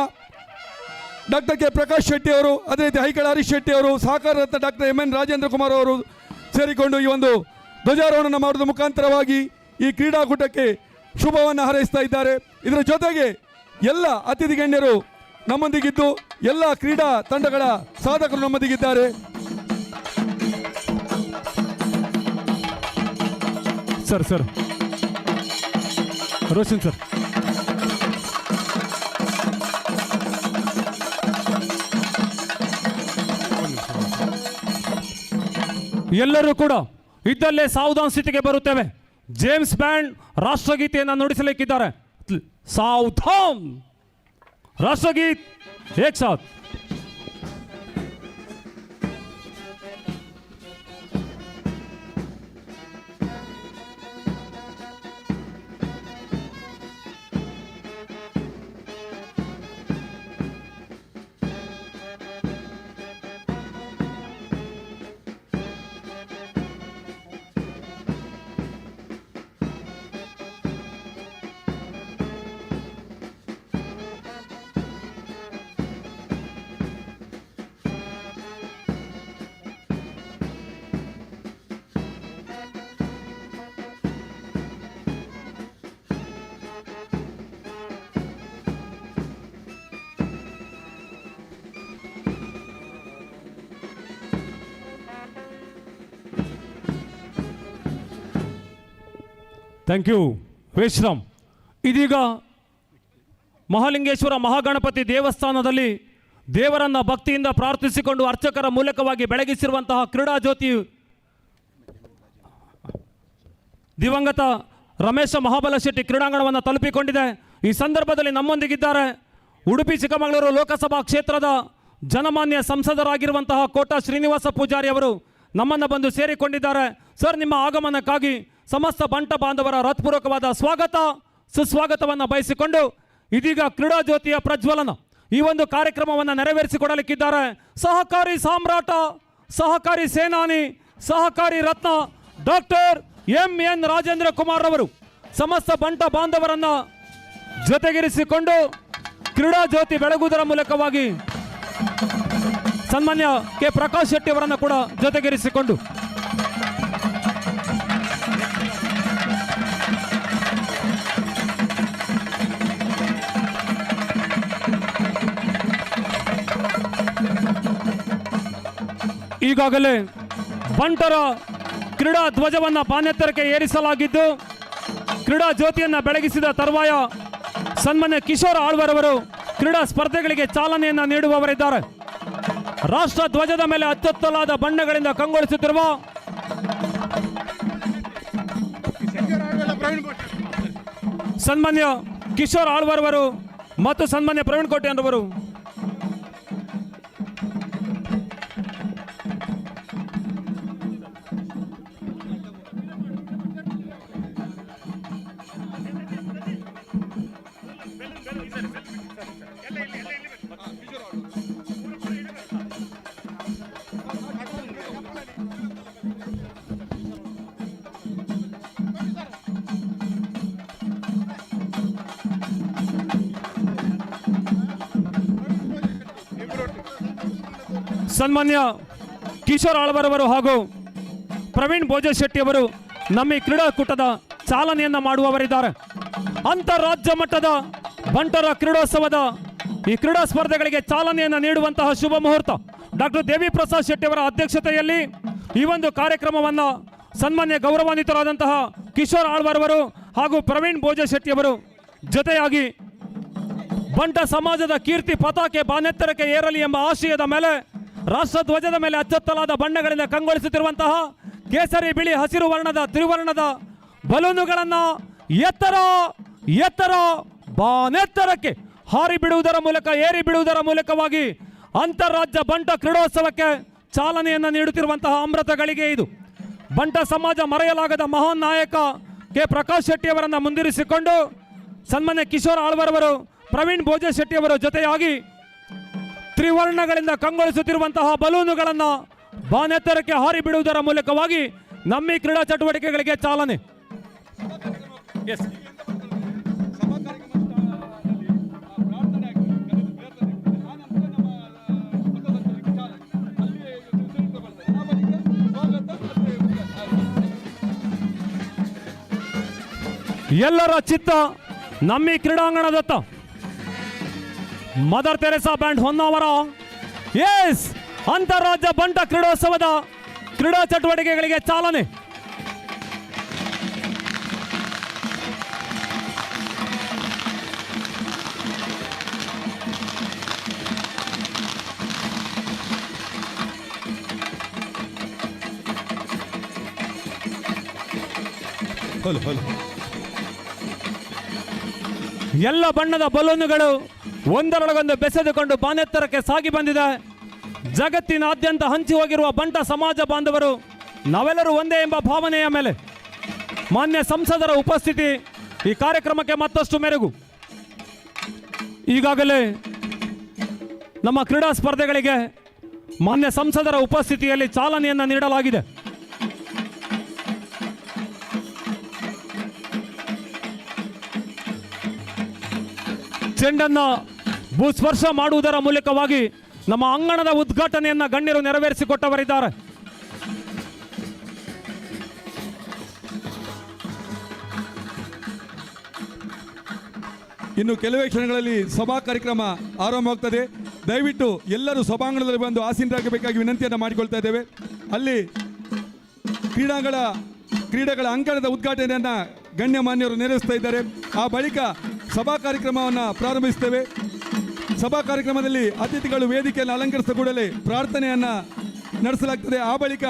ಡಾಕ್ಟರ್ ಕೆ ಪ್ರಕಾಶ್ ಶೆಟ್ಟಿ ಅವರು, ಅದೇ ರೀತಿ ಐಕಳ ಹರೀಶ್ ಶೆಟ್ಟಿ ಅವರು, ಸಹಕಾರ ರತ್ನ ಡಾಕ್ಟರ್ MN ರಾಜೇಂದ್ರ ಕುಮಾರ್ ಅವರು ಸೇರಿಕೊಂಡು ಈ ಒಂದು ಧ್ವಜಾರೋಹಣ ಮಾಡೋದ್ರ ಮುಖಾಂತರವಾಗಿ ಈ ಕ್ರೀಡಾಕೂಟಕ್ಕೆ ಶುಭವನ್ನು ಹಾರೈಸ್ತಾ ಇದ್ದಾರೆ. ಇದರ ಜೊತೆಗೆ ಎಲ್ಲ ಅತಿಥಿ ಗಣ್ಯರು ನಮ್ಮೊಂದಿಗಿದ್ದು ಎಲ್ಲ ಕ್ರೀಡಾ ತಂಡಗಳ ಸಾಧಕರು ನಮ್ಮೊಂದಿಗಿದ್ದಾರೆ. ಸರ್ ರೋಷನ್ ಸರ್, ಎಲ್ಲರೂ ಕೂಡ ಇದ್ದಲ್ಲೇ ಸಾವಧಾನ ಸ್ಥಿತಿಗೆ ಬರುತ್ತೇವೆ. ಜೇಮ್ಸ್ ಬ್ಯಾಂಡ್ ರಾಷ್ಟ್ರಗೀತೆಯನ್ನು ನುಡಿಸಲಿಕ್ಕಿದ್ದಾರೆ. ಸಾವಧಾನ್, ರಾಷ್ಟ್ರಗೀತ್ ಏಕ್ ಸಾಥ್. ಥ್ಯಾಂಕ್ ಯು ವೇಶ್ರಾಮ್. ಇದೀಗ ಮಹಾಲಿಂಗೇಶ್ವರ ಮಹಾಗಣಪತಿ ದೇವಸ್ಥಾನದಲ್ಲಿ ದೇವರನ್ನ ಭಕ್ತಿಯಿಂದ ಪ್ರಾರ್ಥಿಸಿಕೊಂಡು ಅರ್ಚಕರ ಮೂಲಕವಾಗಿ ಬೆಳಗಿಸಿರುವಂತಹ ಕ್ರೀಡಾ ಜ್ಯೋತಿ ದಿವಂಗತ ರಮೇಶ ಮಹಾಬಲ ಶೆಟ್ಟಿ ಕ್ರೀಡಾಂಗಣವನ್ನು ತಲುಪಿಕೊಂಡಿದೆ. ಈ ಸಂದರ್ಭದಲ್ಲಿ ನಮ್ಮೊಂದಿಗಿದ್ದಾರೆ ಉಡುಪಿ ಚಿಕ್ಕಮಗಳೂರು ಲೋಕಸಭಾ ಕ್ಷೇತ್ರದ ಜನಮಾನ್ಯ ಸಂಸದರಾಗಿರುವಂತಹ ಕೋಟ ಶ್ರೀನಿವಾಸ ಪೂಜಾರಿ ಅವರು ನಮ್ಮನ್ನು ಬಂದು ಸೇರಿಕೊಂಡಿದ್ದಾರೆ. ಸರ್, ನಿಮ್ಮ ಆಗಮನಕ್ಕಾಗಿ ಸಮಸ್ತ ಬಂಟ ಬಾಂಧವರ ಹೃತ್ಪೂರ್ವಕವಾದ ಸ್ವಾಗತ ಸುಸ್ವಾಗತವನ್ನು ಬಯಸಿಕೊಂಡು ಇದೀಗ ಕ್ರೀಡಾ ಜ್ಯೋತಿಯ ಪ್ರಜ್ವಲನ ಈ ಒಂದು ಕಾರ್ಯಕ್ರಮವನ್ನು ನೆರವೇರಿಸಿಕೊಡಲಿಕ್ಕಿದ್ದಾರೆ ಸಹಕಾರಿ ಸಾಮ್ರಾಟ, ಸಹಕಾರಿ ಸೇನಾನಿ, ಸಹಕಾರಿ ರತ್ನ ಡಾಕ್ಟರ್ MN ರಾಜೇಂದ್ರ ಕುಮಾರ್ ಅವರು ಸಮಸ್ತ ಬಂಟ ಬಾಂಧವರನ್ನ ಜೊತೆಗಿರಿಸಿಕೊಂಡು ಕ್ರೀಡಾ ಜ್ಯೋತಿ ಬೆಳಗುವುದರ ಮೂಲಕವಾಗಿ ಸನ್ಮಾನ್ಯ ಕೆ ಪ್ರಕಾಶ್ ಶೆಟ್ಟಿ ಅವರನ್ನು ಕೂಡ ಜೊತೆಗಿರಿಸಿಕೊಂಡು ಈಗಾಗಲೇ ಬಂಟರ ಕ್ರೀಡಾ ಧ್ವಜವನ್ನು ಪಾನೆತ್ತರಕ್ಕೆ ಏರಿಸಲಾಗಿದ್ದು ಕ್ರೀಡಾ ಜ್ಯೋತಿಯನ್ನು ಬೆಳಗಿಸಿದ ತರುವಾಯ ಸನ್ಮಾನ್ಯ ಕಿಶೋರ್ ಆಳ್ವರ್ ಅವರು ಕ್ರೀಡಾ ಸ್ಪರ್ಧೆಗಳಿಗೆ ಚಾಲನೆಯನ್ನು ನೀಡುವವರಿದ್ದಾರೆ. ರಾಷ್ಟ್ರ ಧ್ವಜದ ಮೇಲೆ ಅತ್ಯುತ್ತಲಾದ ಬಣ್ಣಗಳಿಂದ ಕಂಗೊಳಿಸುತ್ತಿರುವ ಸನ್ಮಾನ್ಯ ಕಿಶೋರ್ ಆಳ್ವರ್ ಅವರು ಮತ್ತು ಸನ್ಮಾನ್ಯ ಪ್ರವೀಣ್ ಕೋಟೆ ಅವರು ಸನ್ಮಾನ್ಯ ಕಿಶೋರ್ ಆಳ್ವರ್ ಅವರು ಹಾಗೂ ಪ್ರವೀಣ್ ಭೋಜ ಶೆಟ್ಟಿ ಅವರು ನಮ್ಮ ಈ ಕ್ರೀಡಾಕೂಟದ ಚಾಲನೆಯನ್ನು ಮಾಡುವವರಿದ್ದಾರೆ. ಅಂತಾರಾಜ್ಯ ಮಟ್ಟದ ಬಂಟರ ಕ್ರೀಡೋತ್ಸವದ ಈ ಕ್ರೀಡಾ ಸ್ಪರ್ಧೆಗಳಿಗೆ ಚಾಲನೆಯನ್ನು ನೀಡುವಂತಹ ಶುಭ ಮುಹೂರ್ತ ಡಾಕ್ಟರ್ ದೇವಿ ಪ್ರಸಾದ್ ಶೆಟ್ಟಿ ಅವರ ಅಧ್ಯಕ್ಷತೆಯಲ್ಲಿ ಈ ಒಂದು ಕಾರ್ಯಕ್ರಮವನ್ನು ಸನ್ಮಾನ್ಯ ಗೌರವಾನ್ವಿತರಾದಂತಹ ಕಿಶೋರ್ ಆಳ್ವರ್ ಅವರು ಹಾಗೂ ಪ್ರವೀಣ್ ಭೋಜ ಶೆಟ್ಟಿ ಅವರು ಜೊತೆಯಾಗಿ ಬಂಟ ಸಮಾಜದ ಕೀರ್ತಿ ಪತಾಕೆ ಬಾನೆತ್ತರಕ್ಕೆ ಏರಲಿ ಎಂಬ ಆಶಯದ ಮೇಲೆ ರಾಷ್ಟ್ರ ಧ್ವಜದ ಮೇಲೆ ಅಚ್ಚೊತ್ತಲಾದ ಬಣ್ಣಗಳಿಂದ ಕಂಗೊಳಿಸುತ್ತಿರುವಂತಹ ಕೇಸರಿ ಬಿಳಿ ಹಸಿರು ವರ್ಣದ ತ್ರಿವರ್ಣದ ಬಲೂನುಗಳನ್ನು ಎತ್ತರ ಎತ್ತರ ಬಾನೆತ್ತರಕ್ಕೆ ಹಾರಿ ಬಿಡುವುದರ ಮೂಲಕ ಏರಿ ಬಿಡುವುದರ ಮೂಲಕವಾಗಿ ಅಂತಾರಾಜ್ಯ ಬಂಟ ಕ್ರೀಡೋತ್ಸವಕ್ಕೆ ಚಾಲನೆಯನ್ನು ನೀಡುತ್ತಿರುವಂತಹ ಅಮೃತ ಗಳಿಗೆ ಇದು. ಬಂಟ ಸಮಾಜ ಮರೆಯಲಾಗದ ಮಹಾನ್ ನಾಯಕ ಕೆ ಪ್ರಕಾಶ್ ಶೆಟ್ಟಿ ಅವರನ್ನು ಮುಂದಿರಿಸಿಕೊಂಡು ಸನ್ಮಾನ್ಯ ಕಿಶೋರ್ ಆಳ್ವರವರು ಪ್ರವೀಣ್ ಭೋಜೆ ಶೆಟ್ಟಿ ಅವರ ಜೊತೆಯಾಗಿ ತ್ರಿವರ್ಣಗಳಿಂದ ಕಂಗೊಳಿಸುತ್ತಿರುವಂತಹ ಬಲೂನುಗಳನ್ನು ಬಾನೆತ್ತರಕ್ಕೆ ಹಾರಿ ಬಿಡುವುದರ ಮೂಲಕವಾಗಿ ನಮ್ಮ ಈ ಕ್ರೀಡಾ ಚಟುವಟಿಕೆಗಳಿಗೆ ಚಾಲನೆ. ಎಲ್ಲರ ಚಿತ್ತ ನಮ್ಮ ಈ ಕ್ರೀಡಾಂಗಣದತ್ತ. Mother Teresa band Honnavar S ಅಂತಾರಾಜ್ಯ ಬಂಟ ಕ್ರೀಡೋತ್ಸವದ ಕ್ರೀಡಾ ಚಟುವಟಿಕೆಗಳಿಗೆ ಚಾಲನೆ. ಎಲ್ಲ ಬಣ್ಣದ ಬಲೂನುಗಳು ಒಂದರೊಳಗೊಂದು ಬೆಸೆದುಕೊಂಡು ಬಾನೆತ್ತರಕ್ಕೆ ಸಾಗಿ ಬಂದಿದೆ. ಜಗತ್ತಿನಾದ್ಯಂತ ಹಂಚಿ ಹೋಗಿರುವ ಬಂಟ ಸಮಾಜ ಬಾಂಧವರು ನಾವೆಲ್ಲರೂ ಒಂದೇ ಎಂಬ ಭಾವನೆಯ ಮೇಲೆ ಮಾನ್ಯ ಸಂಸದರ ಉಪಸ್ಥಿತಿ ಈ ಕಾರ್ಯಕ್ರಮಕ್ಕೆ ಮತ್ತಷ್ಟು ಮೆರುಗು. ಈಗಾಗಲೇ ನಮ್ಮ ಕ್ರೀಡಾ ಸ್ಪರ್ಧೆಗಳಿಗೆ ಮಾನ್ಯ ಸಂಸದರ ಉಪಸ್ಥಿತಿಯಲ್ಲಿ ಚಾಲನೆಯನ್ನು ನೀಡಲಾಗಿದೆ. ಚೆಂಡನ್ನು ಭೂಸ್ಪರ್ಶ ಮಾಡುವುದರ ಮೂಲಕವಾಗಿ ನಮ್ಮ ಅಂಗಣದ ಉದ್ಘಾಟನೆಯನ್ನು ಗಣ್ಯರು ನೆರವೇರಿಸಿಕೊಟ್ಟವರಿದ್ದಾರೆ. ಇನ್ನು ಕೆಲವೇ ಕ್ಷಣಗಳಲ್ಲಿ ಸಭಾ ಕಾರ್ಯಕ್ರಮ ಆರಂಭವಾಗ್ತದೆ. ದಯವಿಟ್ಟು ಎಲ್ಲರೂ ಸಭಾಂಗಣದಲ್ಲಿ ಬಂದು ಆಸೀನರಾಗಬೇಕಾಗಿ ವಿನಂತಿಯನ್ನು ಮಾಡಿಕೊಳ್ತಾ ಇದ್ದೇವೆ. ಅಲ್ಲಿ ಕ್ರೀಡೆಗಳ ಅಂಕಣದ ಉದ್ಘಾಟನೆಯನ್ನು ಗಣ್ಯಮಾನ್ಯರು ನೆರವೇರಿಸ್ತಾ ಇದ್ದಾರೆ. ಆ ಬಳಿಕ ಸಭಾ ಕಾರ್ಯಕ್ರಮವನ್ನು ಪ್ರಾರಂಭಿಸ್ತೇವೆ. ಸಭಾ ಕಾರ್ಯಕ್ರಮದಲ್ಲಿ ಅತಿಥಿಗಳು ವೇದಿಕೆಯನ್ನು ಅಲಂಕರಿಸಿದ ಕೂಡಲೇ ಪ್ರಾರ್ಥನೆಯನ್ನು ನಡೆಸಲಾಗ್ತದೆ. ಆ ಬಳಿಕ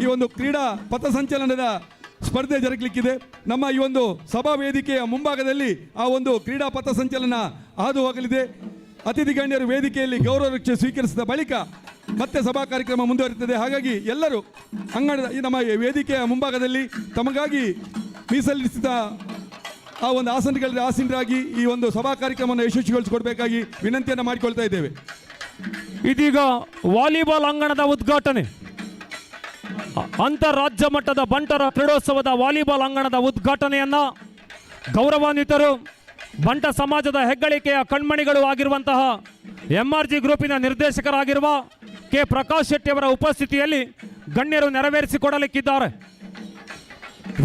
ಈ ಒಂದು ಕ್ರೀಡಾ ಪಥಸಂಚಲನದ ಸ್ಪರ್ಧೆ ಜರುಗಲಿಕ್ಕಿದೆ. ನಮ್ಮ ಈ ಒಂದು ಸಭಾ ವೇದಿಕೆಯ ಮುಂಭಾಗದಲ್ಲಿ ಆ ಒಂದು ಕ್ರೀಡಾ ಪಥಸಂಚಲನ ಹಾದು ಹೋಗಲಿದೆ. ಅತಿಥಿ ಗಣ್ಯರು ವೇದಿಕೆಯಲ್ಲಿ ಗೌರವ ರಕ್ಷೆ ಸ್ವೀಕರಿಸಿದ ಬಳಿಕ ಮತ್ತೆ ಸಭಾ ಕಾರ್ಯಕ್ರಮ ಮುಂದುವರಿಯುತ್ತದೆ. ಹಾಗಾಗಿ ಎಲ್ಲರೂ ಅಂಗಣದ ನಮ್ಮ ವೇದಿಕೆಯ ಮುಂಭಾಗದಲ್ಲಿ ತಮಗಾಗಿ ಮೀಸಲಿರಿಸಿದ ಆ ಒಂದು ಆಸನಗಳಲ್ಲಿ ಆಸೀನರಾಗಿ ಈ ಒಂದು ಸಭಾ ಕಾರ್ಯಕ್ರಮವನ್ನು ಯಶಸ್ವಿಗೊಳಿಸಿಕೊಡಬೇಕಾಗಿ ವಿನಂತಿಯನ್ನು ಮಾಡಿಕೊಳ್ತಾ ಇದ್ದೇವೆ. ಇದೀಗ ವಾಲಿಬಾಲ್ ಅಂಗಣದ ಉದ್ಘಾಟನೆ. ಅಂತಾರಾಜ್ಯ ಮಟ್ಟದ ಬಂಟರ ಕ್ರೀಡೋತ್ಸವದ ವಾಲಿಬಾಲ್ ಅಂಗಣದ ಉದ್ಘಾಟನೆಯನ್ನು ಗೌರವಾನ್ವಿತರು ಬಂಟ ಸಮಾಜದ ಹೆಗ್ಗಳಿಕೆಯ ಕಣ್ಮಣಿಗಳು ಆಗಿರುವಂತಹ MRG ಗ್ರೂಪಿನ ನಿರ್ದೇಶಕರಾಗಿರುವ ಕೆ ಪ್ರಕಾಶ್ ಶೆಟ್ಟಿ ಅವರ ಉಪಸ್ಥಿತಿಯಲ್ಲಿ ಗಣ್ಯರು ನೆರವೇರಿಸಿಕೊಡಲಿಕ್ಕಿದ್ದಾರೆ.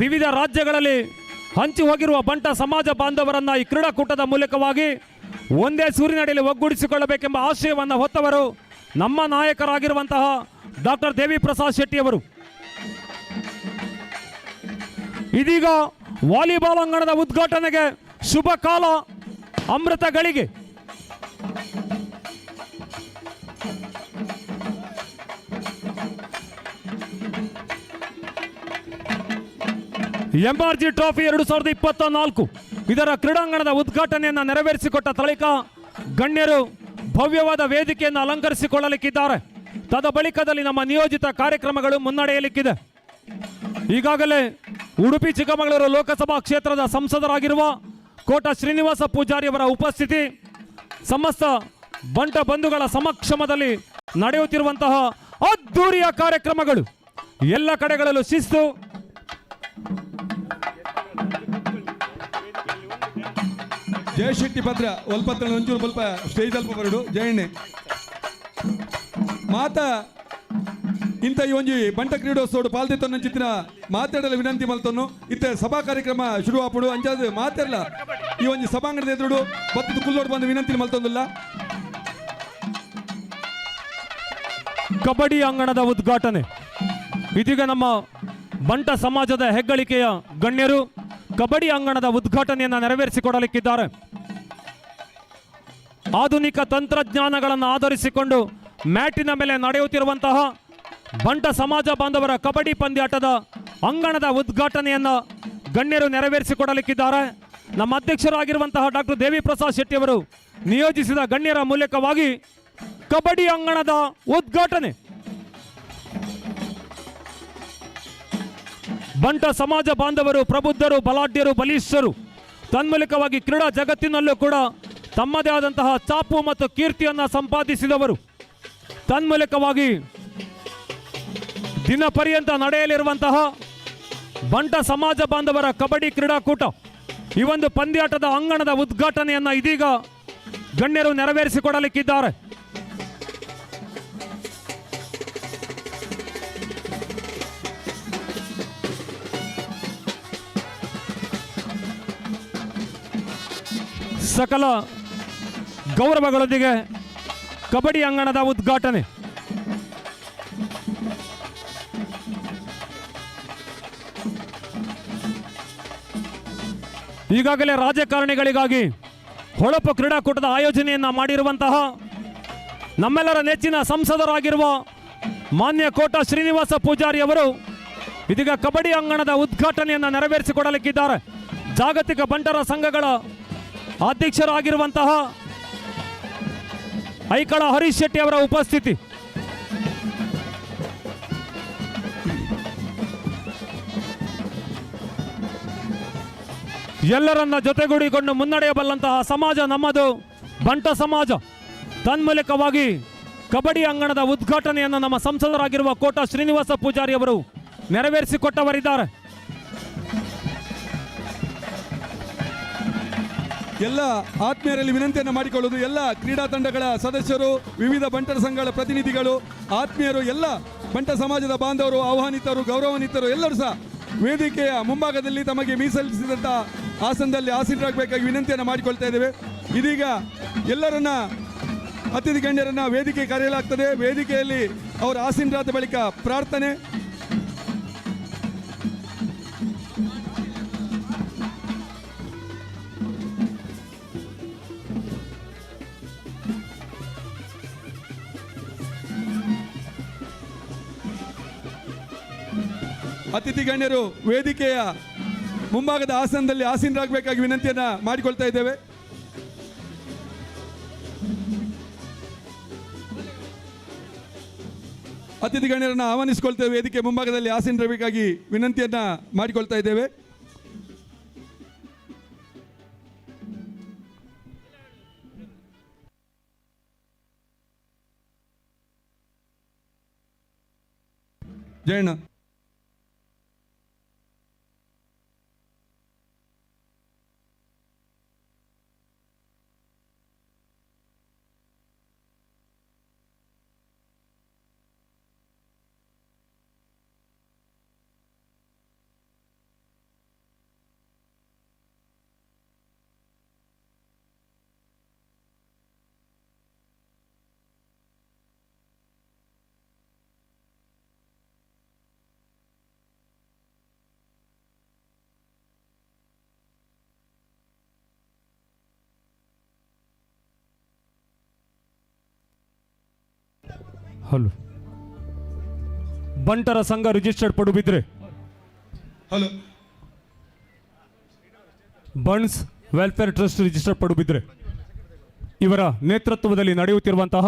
ವಿವಿಧ ರಾಜ್ಯಗಳಲ್ಲಿ ಹಂಚಿ ಹೋಗಿರುವ ಬಂಟ ಸಮಾಜ ಬಾಂಧವರನ್ನು ಈ ಕ್ರೀಡಾಕೂಟದ ಮೂಲಕವಾಗಿ ಒಂದೇ ಸೂರಿನಡಿಯಲ್ಲಿ ಒಗ್ಗೂಡಿಸಿಕೊಳ್ಳಬೇಕೆಂಬ ಆಶಯವನ್ನು ಹೊತ್ತವರು ನಮ್ಮ ನಾಯಕರಾಗಿರುವಂತಹ ಡಾಕ್ಟರ್ ದೇವಿ ಪ್ರಸಾದ್ ಶೆಟ್ಟಿ ಅವರು. ಇದೀಗ ವಾಲಿಬಾಲ್ ಅಂಗಣದ ಉದ್ಘಾಟನೆಗೆ ಶುಭ ಕಾಲ, ಅಮೃತ ಗಳಿಗೆ. MRG ಟ್ರೋಫಿ 2024 ಇದರ ಕ್ರೀಡಾಂಗಣದ ಉದ್ಘಾಟನೆಯನ್ನು ನೆರವೇರಿಸಿಕೊಟ್ಟ ತಳಿಕ ಗಣ್ಯರು ಭವ್ಯವಾದ ವೇದಿಕೆಯನ್ನು ಅಲಂಕರಿಸಿಕೊಳ್ಳಲಿಕ್ಕಿದ್ದಾರೆ. ತದ ಬಳಿಕದಲ್ಲಿ ನಮ್ಮ ನಿಯೋಜಿತ ಕಾರ್ಯಕ್ರಮಗಳು ಮುನ್ನಡೆಯಲಿಕ್ಕಿದೆ. ಈಗಾಗಲೇ ಉಡುಪಿ ಚಿಕ್ಕಮಗಳೂರು ಲೋಕಸಭಾ ಕ್ಷೇತ್ರದ ಸಂಸದರಾಗಿರುವ ಕೋಟ ಶ್ರೀನಿವಾಸ ಪೂಜಾರಿ ಅವರ ಉಪಸ್ಥಿತಿ, ಸಮಸ್ತ ಬಂಟ ಬಂಧುಗಳ ಸಮಕ್ಷಮದಲ್ಲಿ ನಡೆಯುತ್ತಿರುವಂತಹ ಅದ್ದೂರಿಯ ಕಾರ್ಯಕ್ರಮಗಳು, ಎಲ್ಲ ಕಡೆಗಳಲ್ಲೂ ಶಿಸ್ತು. ಜಯಶೆಟ್ಟಿ ಪತ್ರ ಒಲ್ಪತ್ತ ಒಂಚೂರು ಸ್ವಲ್ಪ ಸ್ಟೇಜ್ ಅಲ್ಪ ಬರಡು ಜಯಣ್ಣೆ ಮಾತ ಇಂಥ ಈ ಒಂಜಿ ಬಂಟ ಕ್ರೀಡೋತ್ಸವ ಪಾಲ್ದಿತ್ತೊಂದು ಚಿತ್ತಿನ ಮಾತಾಡಲು ವಿನಂತಿ ಮಲ್ತೊನ್ನು ಇತ್ತೆ ಸಭಾ ಕಾರ್ಯಕ್ರಮ ಶುರು ಆಪಡು ಅಂಚಾದ ಮಾತಾಡಲ್ಲ ಈ ಒಂಜಿ ಸಭಾಂಗಣದ ಎದುರು ಬತ್ತು ಕುಲ್ಲೋಡು ಬಂದು ವಿನಂತಿ ಮಲ್ತೊಂದಿಲ್ಲ. ಕಬಡ್ಡಿ ಅಂಗಣದ ಉದ್ಘಾಟನೆ. ಇದೀಗ ನಮ್ಮ ಬಂಟ ಸಮಾಜದ ಹೆಗ್ಗಳಿಕೆಯ ಗಣ್ಯರು ಕಬಡ್ಡಿ ಅಂಗಣದ ಉದ್ಘಾಟನೆಯನ್ನು ನೆರವೇರಿಸಿಕೊಡಲಿಕ್ಕಿದ್ದಾರೆ. ಆಧುನಿಕ ತಂತ್ರಜ್ಞಾನಗಳನ್ನು ಆಧರಿಸಿಕೊಂಡು ಮ್ಯಾಟಿನ ಮೇಲೆ ನಡೆಯುತ್ತಿರುವಂತಹ ಬಂಟ ಸಮಾಜ ಬಾಂಧವರ ಕಬಡ್ಡಿ ಪಂದ್ಯಾಟದ ಅಂಗಣದ ಉದ್ಘಾಟನೆಯನ್ನು ಗಣ್ಯರು ನೆರವೇರಿಸಿಕೊಡಲಿಕ್ಕಿದ್ದಾರೆ. ನಮ್ಮ ಅಧ್ಯಕ್ಷರಾಗಿರುವಂತಹ ಡಾಕ್ಟರ್ ದೇವಿ ಪ್ರಸಾದ್ ಶೆಟ್ಟಿ ಅವರು ನಿಯೋಜಿಸಿದ ಗಣ್ಯರ ಮೂಲಕವಾಗಿ ಕಬಡ್ಡಿ ಅಂಗಣದ ಉದ್ಘಾಟನೆ. ಬಂಟ ಸಮಾಜ ಬಾಂಧವರು ಪ್ರಬುದ್ಧರು, ಬಲಾಢ್ಯರು, ಬಲಿಷ್ಠರು. ತನ್ಮೂಲಕವಾಗಿ ಕ್ರೀಡಾ ಜಗತ್ತಿನಲ್ಲೂ ಕೂಡ ತಮ್ಮದೇ ಆದಂತಹ ಚಾಪು ಮತ್ತು ಕೀರ್ತಿಯನ್ನು ಸಂಪಾದಿಸಿದವರು. ತನ್ಮೂಲಕವಾಗಿ ದಿನ ಪರ್ಯಂತ ನಡೆಯಲಿರುವಂತಹ ಬಂಟ ಸಮಾಜ ಬಾಂಧವರ ಕಬಡ್ಡಿ ಕ್ರೀಡಾಕೂಟ, ಈ ಒಂದು ಪಂದ್ಯಾಟದ ಅಂಗಣದ ಉದ್ಘಾಟನೆಯನ್ನು ಇದೀಗ ಗಣ್ಯರು ನೆರವೇರಿಸಿಕೊಡಲಿಕ್ಕಿದ್ದಾರೆ. ಸಕಲ ಗೌರವಗಳೊಂದಿಗೆ ಕಬಡ್ಡಿ ಅಂಗಣದ ಉದ್ಘಾಟನೆ. ಈಗಾಗಲೇ ರಾಜಕಾರಣಿಗಳಿಗಾಗಿ ಹೊಳಪು ಕ್ರೀಡಾಕೂಟದ ಆಯೋಜನೆಯನ್ನು ಮಾಡಿರುವಂತಹ ನಮ್ಮೆಲ್ಲರ ನೆಚ್ಚಿನ ಸಂಸದರಾಗಿರುವ ಮಾನ್ಯ ಕೋಟ ಶ್ರೀನಿವಾಸ ಪೂಜಾರಿ ಅವರು ಇದೀಗ ಕಬಡ್ಡಿ ಅಂಗಣದ ಉದ್ಘಾಟನೆಯನ್ನು ನೆರವೇರಿಸಿಕೊಡಲಿಕ್ಕಿದ್ದಾರೆ. ಜಾಗತಿಕ ಬಂಟರ ಸಂಘಗಳ ಅಧ್ಯಕ್ಷರಾಗಿರುವಂತಹ ಐಕಳ ಹರೀಶ್ ಶೆಟ್ಟಿ ಅವರ ಉಪಸ್ಥಿತಿ. ಎಲ್ಲರನ್ನ ಜೊತೆಗೂಡಿಕೊಂಡು ಮುನ್ನಡೆಯಬಲ್ಲಂತಹ ಸಮಾಜ ನಮ್ಮದು ಬಂಟ ಸಮಾಜ. ತನ್ಮೂಲಕವಾಗಿ ಕಬಡ್ಡಿ ಅಂಗಣದ ಉದ್ಘಾಟನೆಯನ್ನು ನಮ್ಮ ಸಂಸದರಾಗಿರುವ ಕೋಟ ಶ್ರೀನಿವಾಸ ಪೂಜಾರಿ ಅವರು ನೆರವೇರಿಸಿಕೊಟ್ಟವರಿದ್ದಾರೆ. ಎಲ್ಲ ಆತ್ಮೀಯರಲ್ಲಿ ವಿನಂತಿಯನ್ನು ಮಾಡಿಕೊಳ್ಳುವುದು, ಎಲ್ಲ ಕ್ರೀಡಾ ತಂಡಗಳ ಸದಸ್ಯರು, ವಿವಿಧ ಬಂಟರ ಸಂಘಗಳ ಪ್ರತಿನಿಧಿಗಳು, ಆತ್ಮೀಯರು, ಎಲ್ಲ ಬಂಟ ಸಮಾಜದ ಬಾಂಧವರು, ಆಹ್ವಾನಿತರು, ಗೌರವಾನ್ವಿತರು ಎಲ್ಲರೂ ಸಹ ವೇದಿಕೆಯ ಮುಂಭಾಗದಲ್ಲಿ ತಮಗೆ ಮೀಸಲಿಸಿದಂಥ ಆಸನದಲ್ಲಿ ಆಸೀನರಾಗಬೇಕಾಗಿ ವಿನಂತಿಯನ್ನು ಮಾಡಿಕೊಳ್ತಾ ಇದ್ದೇವೆ. ಇದೀಗ ಎಲ್ಲರನ್ನ ಅತಿಥಿ ಗಣ್ಯರನ್ನ ವೇದಿಕೆ ಕರೆಯಲಾಗ್ತದೆ. ವೇದಿಕೆಯಲ್ಲಿ ಅವರ ಆಸೀನರಾದ ಬಳಿಕ ಪ್ರಾರ್ಥನೆ. ಅತಿಥಿ ಗಣ್ಯರು ವೇದಿಕೆಯ ಮುಂಭಾಗದ ಆಸನದಲ್ಲಿ ಆಸೀನರಾಗಬೇಕಾಗಿ ವಿನಂತಿಯನ್ನು ಮಾಡಿಕೊಳ್ತಾ ಇದ್ದೇವೆ. ಅತಿಥಿ ಗಣ್ಯರನ್ನು ಆಹ್ವಾನಿಸಿಕೊಳ್ತೇವೆ. ವೇದಿಕೆ ಮುಂಭಾಗದಲ್ಲಿ ಆಸೀನರಾಗಬೇಕಾಗಿ ವಿನಂತಿಯನ್ನು ಮಾಡಿಕೊಳ್ತಾ ಇದ್ದೇವೆ. ಜಯಣ್ಣ. ಹಲೋ, ಬಂಟರ ಸಂಘ registered Padubidri. Hello, buns welfare trust registered Padubidri ಇವರ ನೇತೃತ್ವದಲ್ಲಿ ನಡೆಯುತ್ತಿರುವಂತಹ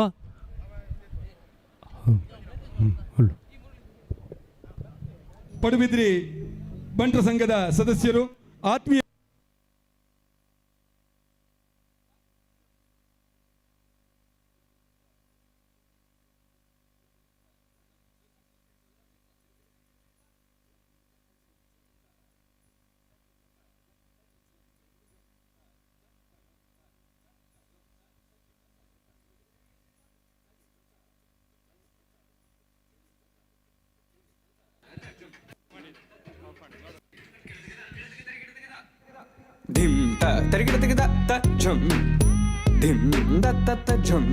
ಪಡುಬಿದ್ರಿ ಬಂಟರ ಸಂಘದ ಸದಸ್ಯರು, ಆತ್ಮೀಯ ಧಿಂ ತ ತರಿಗಿಡ ತೆಗೆದ ತ ಝುಂ ಧಿಂ ದ ತ ತ ಝುಂ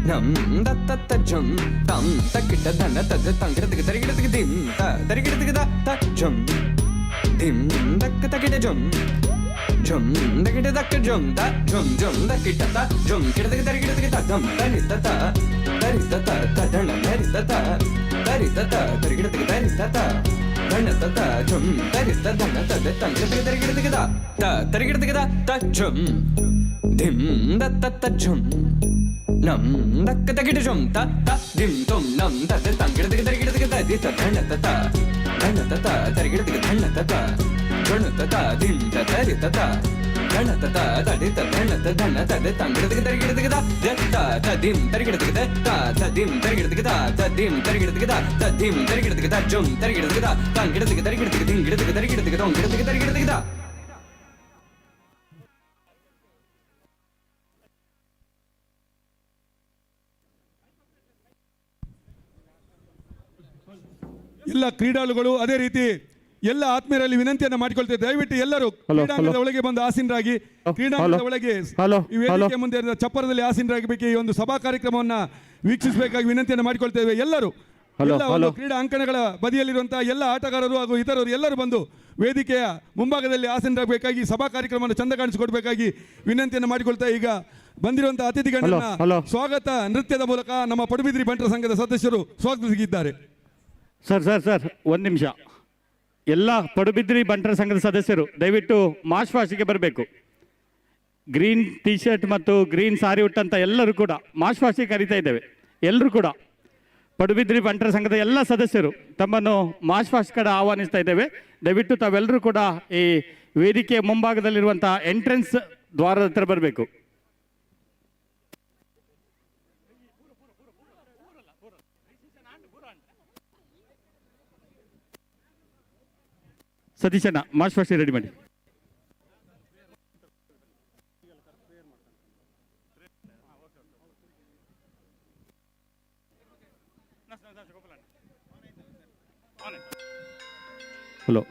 ನಂ ದ ತ ತ ಝುಂ ತಂ ತಕ್ಕಿಟ ಧನ ತದ ತಂಗಿಡ ತೆಗೆ ತರಿಗಿಡ ತೆಗೆ ಧಿಂ ತ ತರಿಗಿಡ ತೆಗೆದ ತ ಝುಂ ಧಿಂ ದಕ್ಕ ತಕಿಡ ಝುಂ ಝುಮ್ ದಗಿಡ ದಕ್ಕ ಝುಮ್ ದ ಝುಮ್ ಝುಮ್ ದಕ್ಕಿಟ ತ ಝುಮ್ ಕಿಡದಗ ತರಿಗಿಡದಗ ತ ಧಮ್ ತರಿತ ತಡಣ ತರಿತ ತರಿಗಿಡದಗ ತರಿತ ಧಣ ತತ ಝುಮ್ ತರಿತ ಧಣ ತದ ತಂಗಿಡದಗ ತರಿಗಿಡದಗ ತ ತರಿಗಿಡದಗ ತ ಝುಮ್ ಧಿಮ್ ದತ್ತ ಝುಮ್ ನಮ್ ದಕ್ಕ ತಗಿಡ ಝುಮ್ ತ ಧಿಮ್ ತುಮ್ ನಮ್ ತದ ತಂಗಿಡದಗ ತರಿಗಿಡದಗ ದಿ ಧಣ ತತ ತರಿಗಿಡದಗ ಧಣ ತತ ಝಣ ತತ ಧಿಮ್ ತರಿ ತತ ಧಣ ತತ ತಡಿ ಧಣ ಧಣ ತದ ತಂಗಿಡದಗ ತರಿಗಿಡದಗ ತ ಧಿಮ್ ತರಿಗಿಡದಗ ತ ಧಿಮ್ ತರಿಗಿಡದಗ ತ ಧಿಮ್ ತರಿಗಿಡದಗ ತ ಧಿಮ್ ತರಿಗಿಡದಗ ತ ಝುಮ್ ತರಿಗಿಡದಗ ತಂಗಿಡದಗ ತರಿಗಿಡದಗ ದಿಂಗಿಡದಗ ತರಿಗಿಡದಗ ತೊಂಗಿಡದಗ ತರಿಗಿಡದಗ ಎಲ್ಲ ಕ್ರೀಡಾಳುಗಳು ಅದೇ ರೀತಿ ಎಲ್ಲ ಆತ್ಮೀಯರಲ್ಲಿ ವಿನಂತಿಯನ್ನು ಮಾಡಿಕೊಳ್ತೇವೆ. ದಯವಿಟ್ಟು ಎಲ್ಲರೂ ಕ್ರೀಡಾಂಗಣದ ಒಳಗೆ ಬಂದು ಆಸೀನರಾಗಿ ಕ್ರೀಡಾಂಗಣದ ಒಳಗೆ ಈ ವೇದಿಕೆ ಮುಂದೆ ಚಪ್ಪರದಲ್ಲಿ ಆಸೀನರಾಗಬೇಕು. ಈ ಒಂದು ಸಭಾ ಕಾರ್ಯಕ್ರಮವನ್ನು ವೀಕ್ಷಿಸಬೇಕಾಗಿ ವಿನಂತಿಯನ್ನು ಮಾಡಿಕೊಳ್ತೇವೆ. ಎಲ್ಲರೂ ಕ್ರೀಡಾ ಅಂಕಣಗಳ ಬದಿಯಲ್ಲಿರುವಂತಹ ಎಲ್ಲ ಆಟಗಾರರು ಹಾಗೂ ಇತರರು ಎಲ್ಲರೂ ಬಂದು ವೇದಿಕೆಯ ಮುಂಭಾಗದಲ್ಲಿ ಆಸೀನರಾಗಬೇಕಾಗಿ ಸಭಾ ಕಾರ್ಯಕ್ರಮವನ್ನು ಚಂದ ಕಾಣಿಸಿಕೊಡ್ಬೇಕಾಗಿ ವಿನಂತಿಯನ್ನು ಮಾಡಿಕೊಳ್ತಾ ಈಗ ಬಂದಿರುವಂತಹ ಅತಿಥಿಗಳನ್ನ ಸ್ವಾಗತ ನೃತ್ಯದ ಮೂಲಕ ನಮ್ಮ ಪಡುಬಿದ್ರಿ ಬಂಟರ ಸಂಘದ ಸದಸ್ಯರು ಸ್ವಾಗತಿಸಿದ್ದಾರೆ. ಸರ್ ಒಂದು ನಿಮಿಷ. ಎಲ್ಲ ಪಡುಬಿದ್ರಿ ಬಂಟರ ಸಂಘದ ಸದಸ್ಯರು ದಯವಿಟ್ಟು ಮಾರ್ಚ್ ಪಾಸ್ಟ್ಗೆ ಬರಬೇಕು. ಗ್ರೀನ್ ಟಿ ಶರ್ಟ್ ಮತ್ತು ಗ್ರೀನ್ ಸಾರಿ ಉಟ್ಟಂತ ಎಲ್ಲರೂ ಕೂಡ ಮಾರ್ಚ್ ಪಾಸ್ಟ್ಗೆ ಕರೀತಾ ಇದ್ದೇವೆ. ಎಲ್ಲರೂ ಕೂಡ ಪಡುಬಿದ್ರಿ ಬಂಟರ ಸಂಘದ ಎಲ್ಲ ಸದಸ್ಯರು ತಮ್ಮನ್ನು ಮಾರ್ಚ್ ಪಾಸ್ಟ್ ಕಡೆ ಆಹ್ವಾನಿಸ್ತಾ ಇದ್ದೇವೆ. ದಯವಿಟ್ಟು ತಾವೆಲ್ಲರೂ ಕೂಡ ಈ ವೇದಿಕೆ ಮುಂಭಾಗದಲ್ಲಿರುವಂಥ ಎಂಟ್ರೆನ್ಸ್ ದ್ವಾರದ ಹತ್ರ ಬರಬೇಕು. ಸತೀಶಣ್ಣ ಮಾರ್ಚ್ ಪಾಸ್ಟ್ ರೆಡಿ ಮಾಡಿ. ಹಲೋ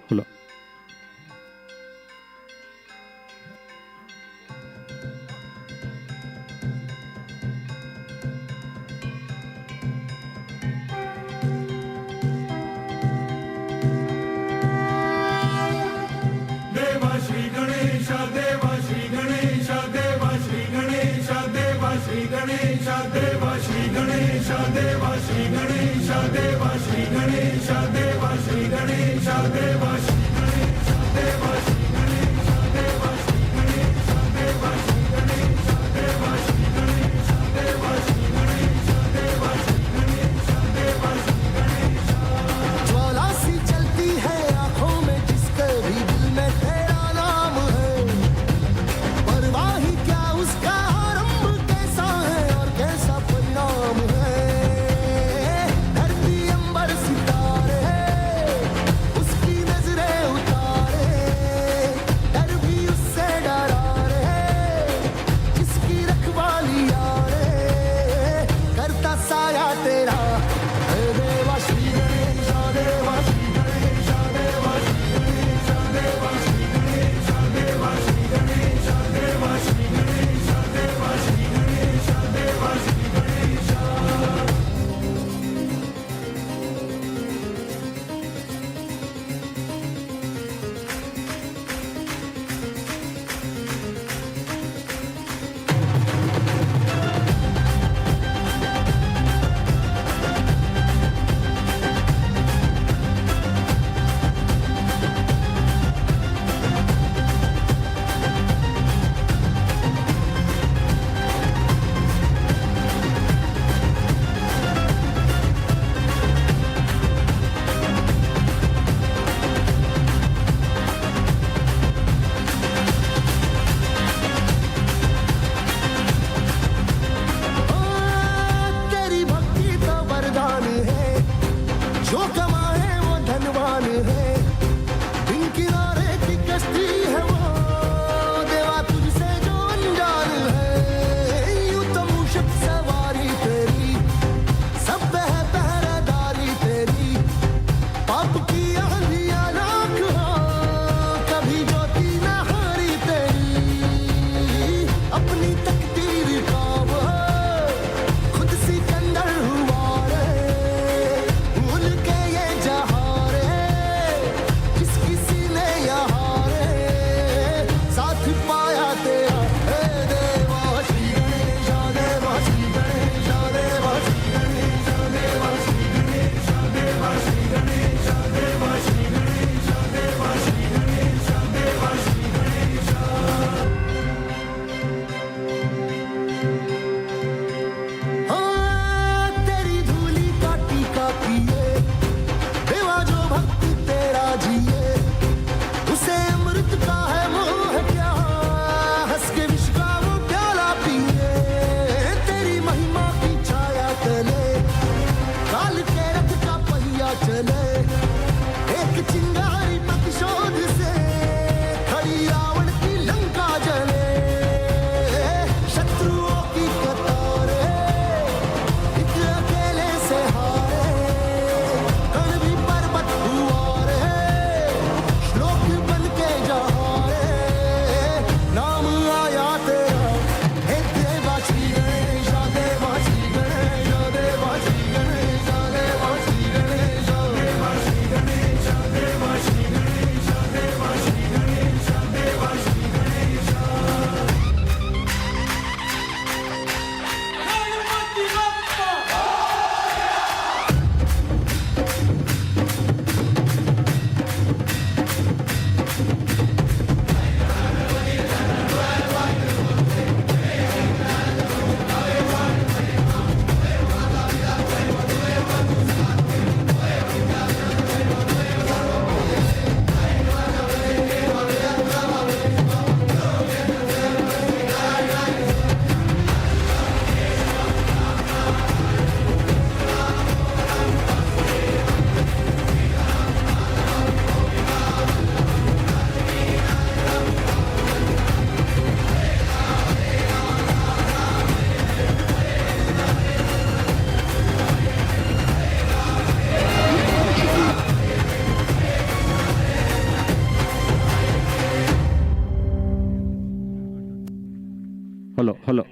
ಹಲೋ ಹಲೋ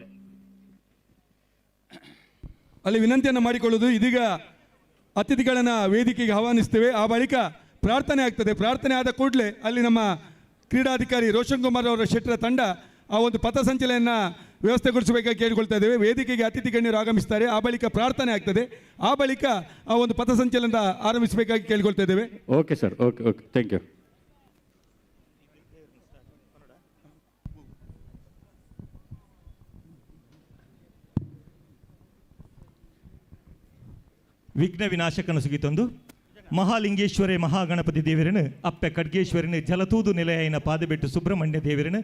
ಅಲ್ಲಿ ವಿನಂತಿಯನ್ನು ಮಾಡಿಕೊಳ್ಳುವುದು. ಇದೀಗ ಅತಿಥಿಗಳನ್ನು ವೇದಿಕೆಗೆ ಆಹ್ವಾನಿಸ್ತೇವೆ. ಆ ಬಳಿಕ ಪ್ರಾರ್ಥನೆ ಆಗ್ತದೆ. ಪ್ರಾರ್ಥನೆ ಆದ ಕೂಡಲೇ ಅಲ್ಲಿ ನಮ್ಮ ಕ್ರೀಡಾಧಿಕಾರಿ ರೋಷನ್ ಕುಮಾರ್ ಅವರ ಶೆಟ್ಟರ ತಂಡ ಆ ಒಂದು ಪಥಸಂಚಲನೆಯನ್ನು ವ್ಯವಸ್ಥೆಗೊಳಿಸಬೇಕಾಗಿ ಕೇಳಿಕೊಳ್ತಾ ಇದ್ದೇವೆ. ವೇದಿಕೆಗೆ ಅತಿಥಿ ಗಣ್ಯರು ಆಗಮಿಸ್ತಾರೆ. ಆ ಬಳಿಕ ಪ್ರಾರ್ಥನೆ ಆಗ್ತದೆ. ಆ ಬಳಿಕ ಆ ಒಂದು ಪಥಸಂಚಲನ ಆರಂಭಿಸಬೇಕಾಗಿ ಕೇಳಿಕೊಳ್ತಾ ಇದ್ದೇವೆ. Okay sir, okay okay, thank you. ವಿಘ್ನ ವಿನಾಶಕನ ಸುಗಿತೊಂದು ಮಹಾಲಿಂಗೇಶ್ವರೇ ಮಹಾಗಣಪತಿ ದೇವರನು ಅಪ್ಪೆ ಖಡ್ಗೇಶ್ವರನು ಜಲತೂದು ನೆಲೆಯೈನ ಪಾದಬೆಟ್ಟು ಸುಬ್ರಹ್ಮಣ್ಯ ದೇವರನು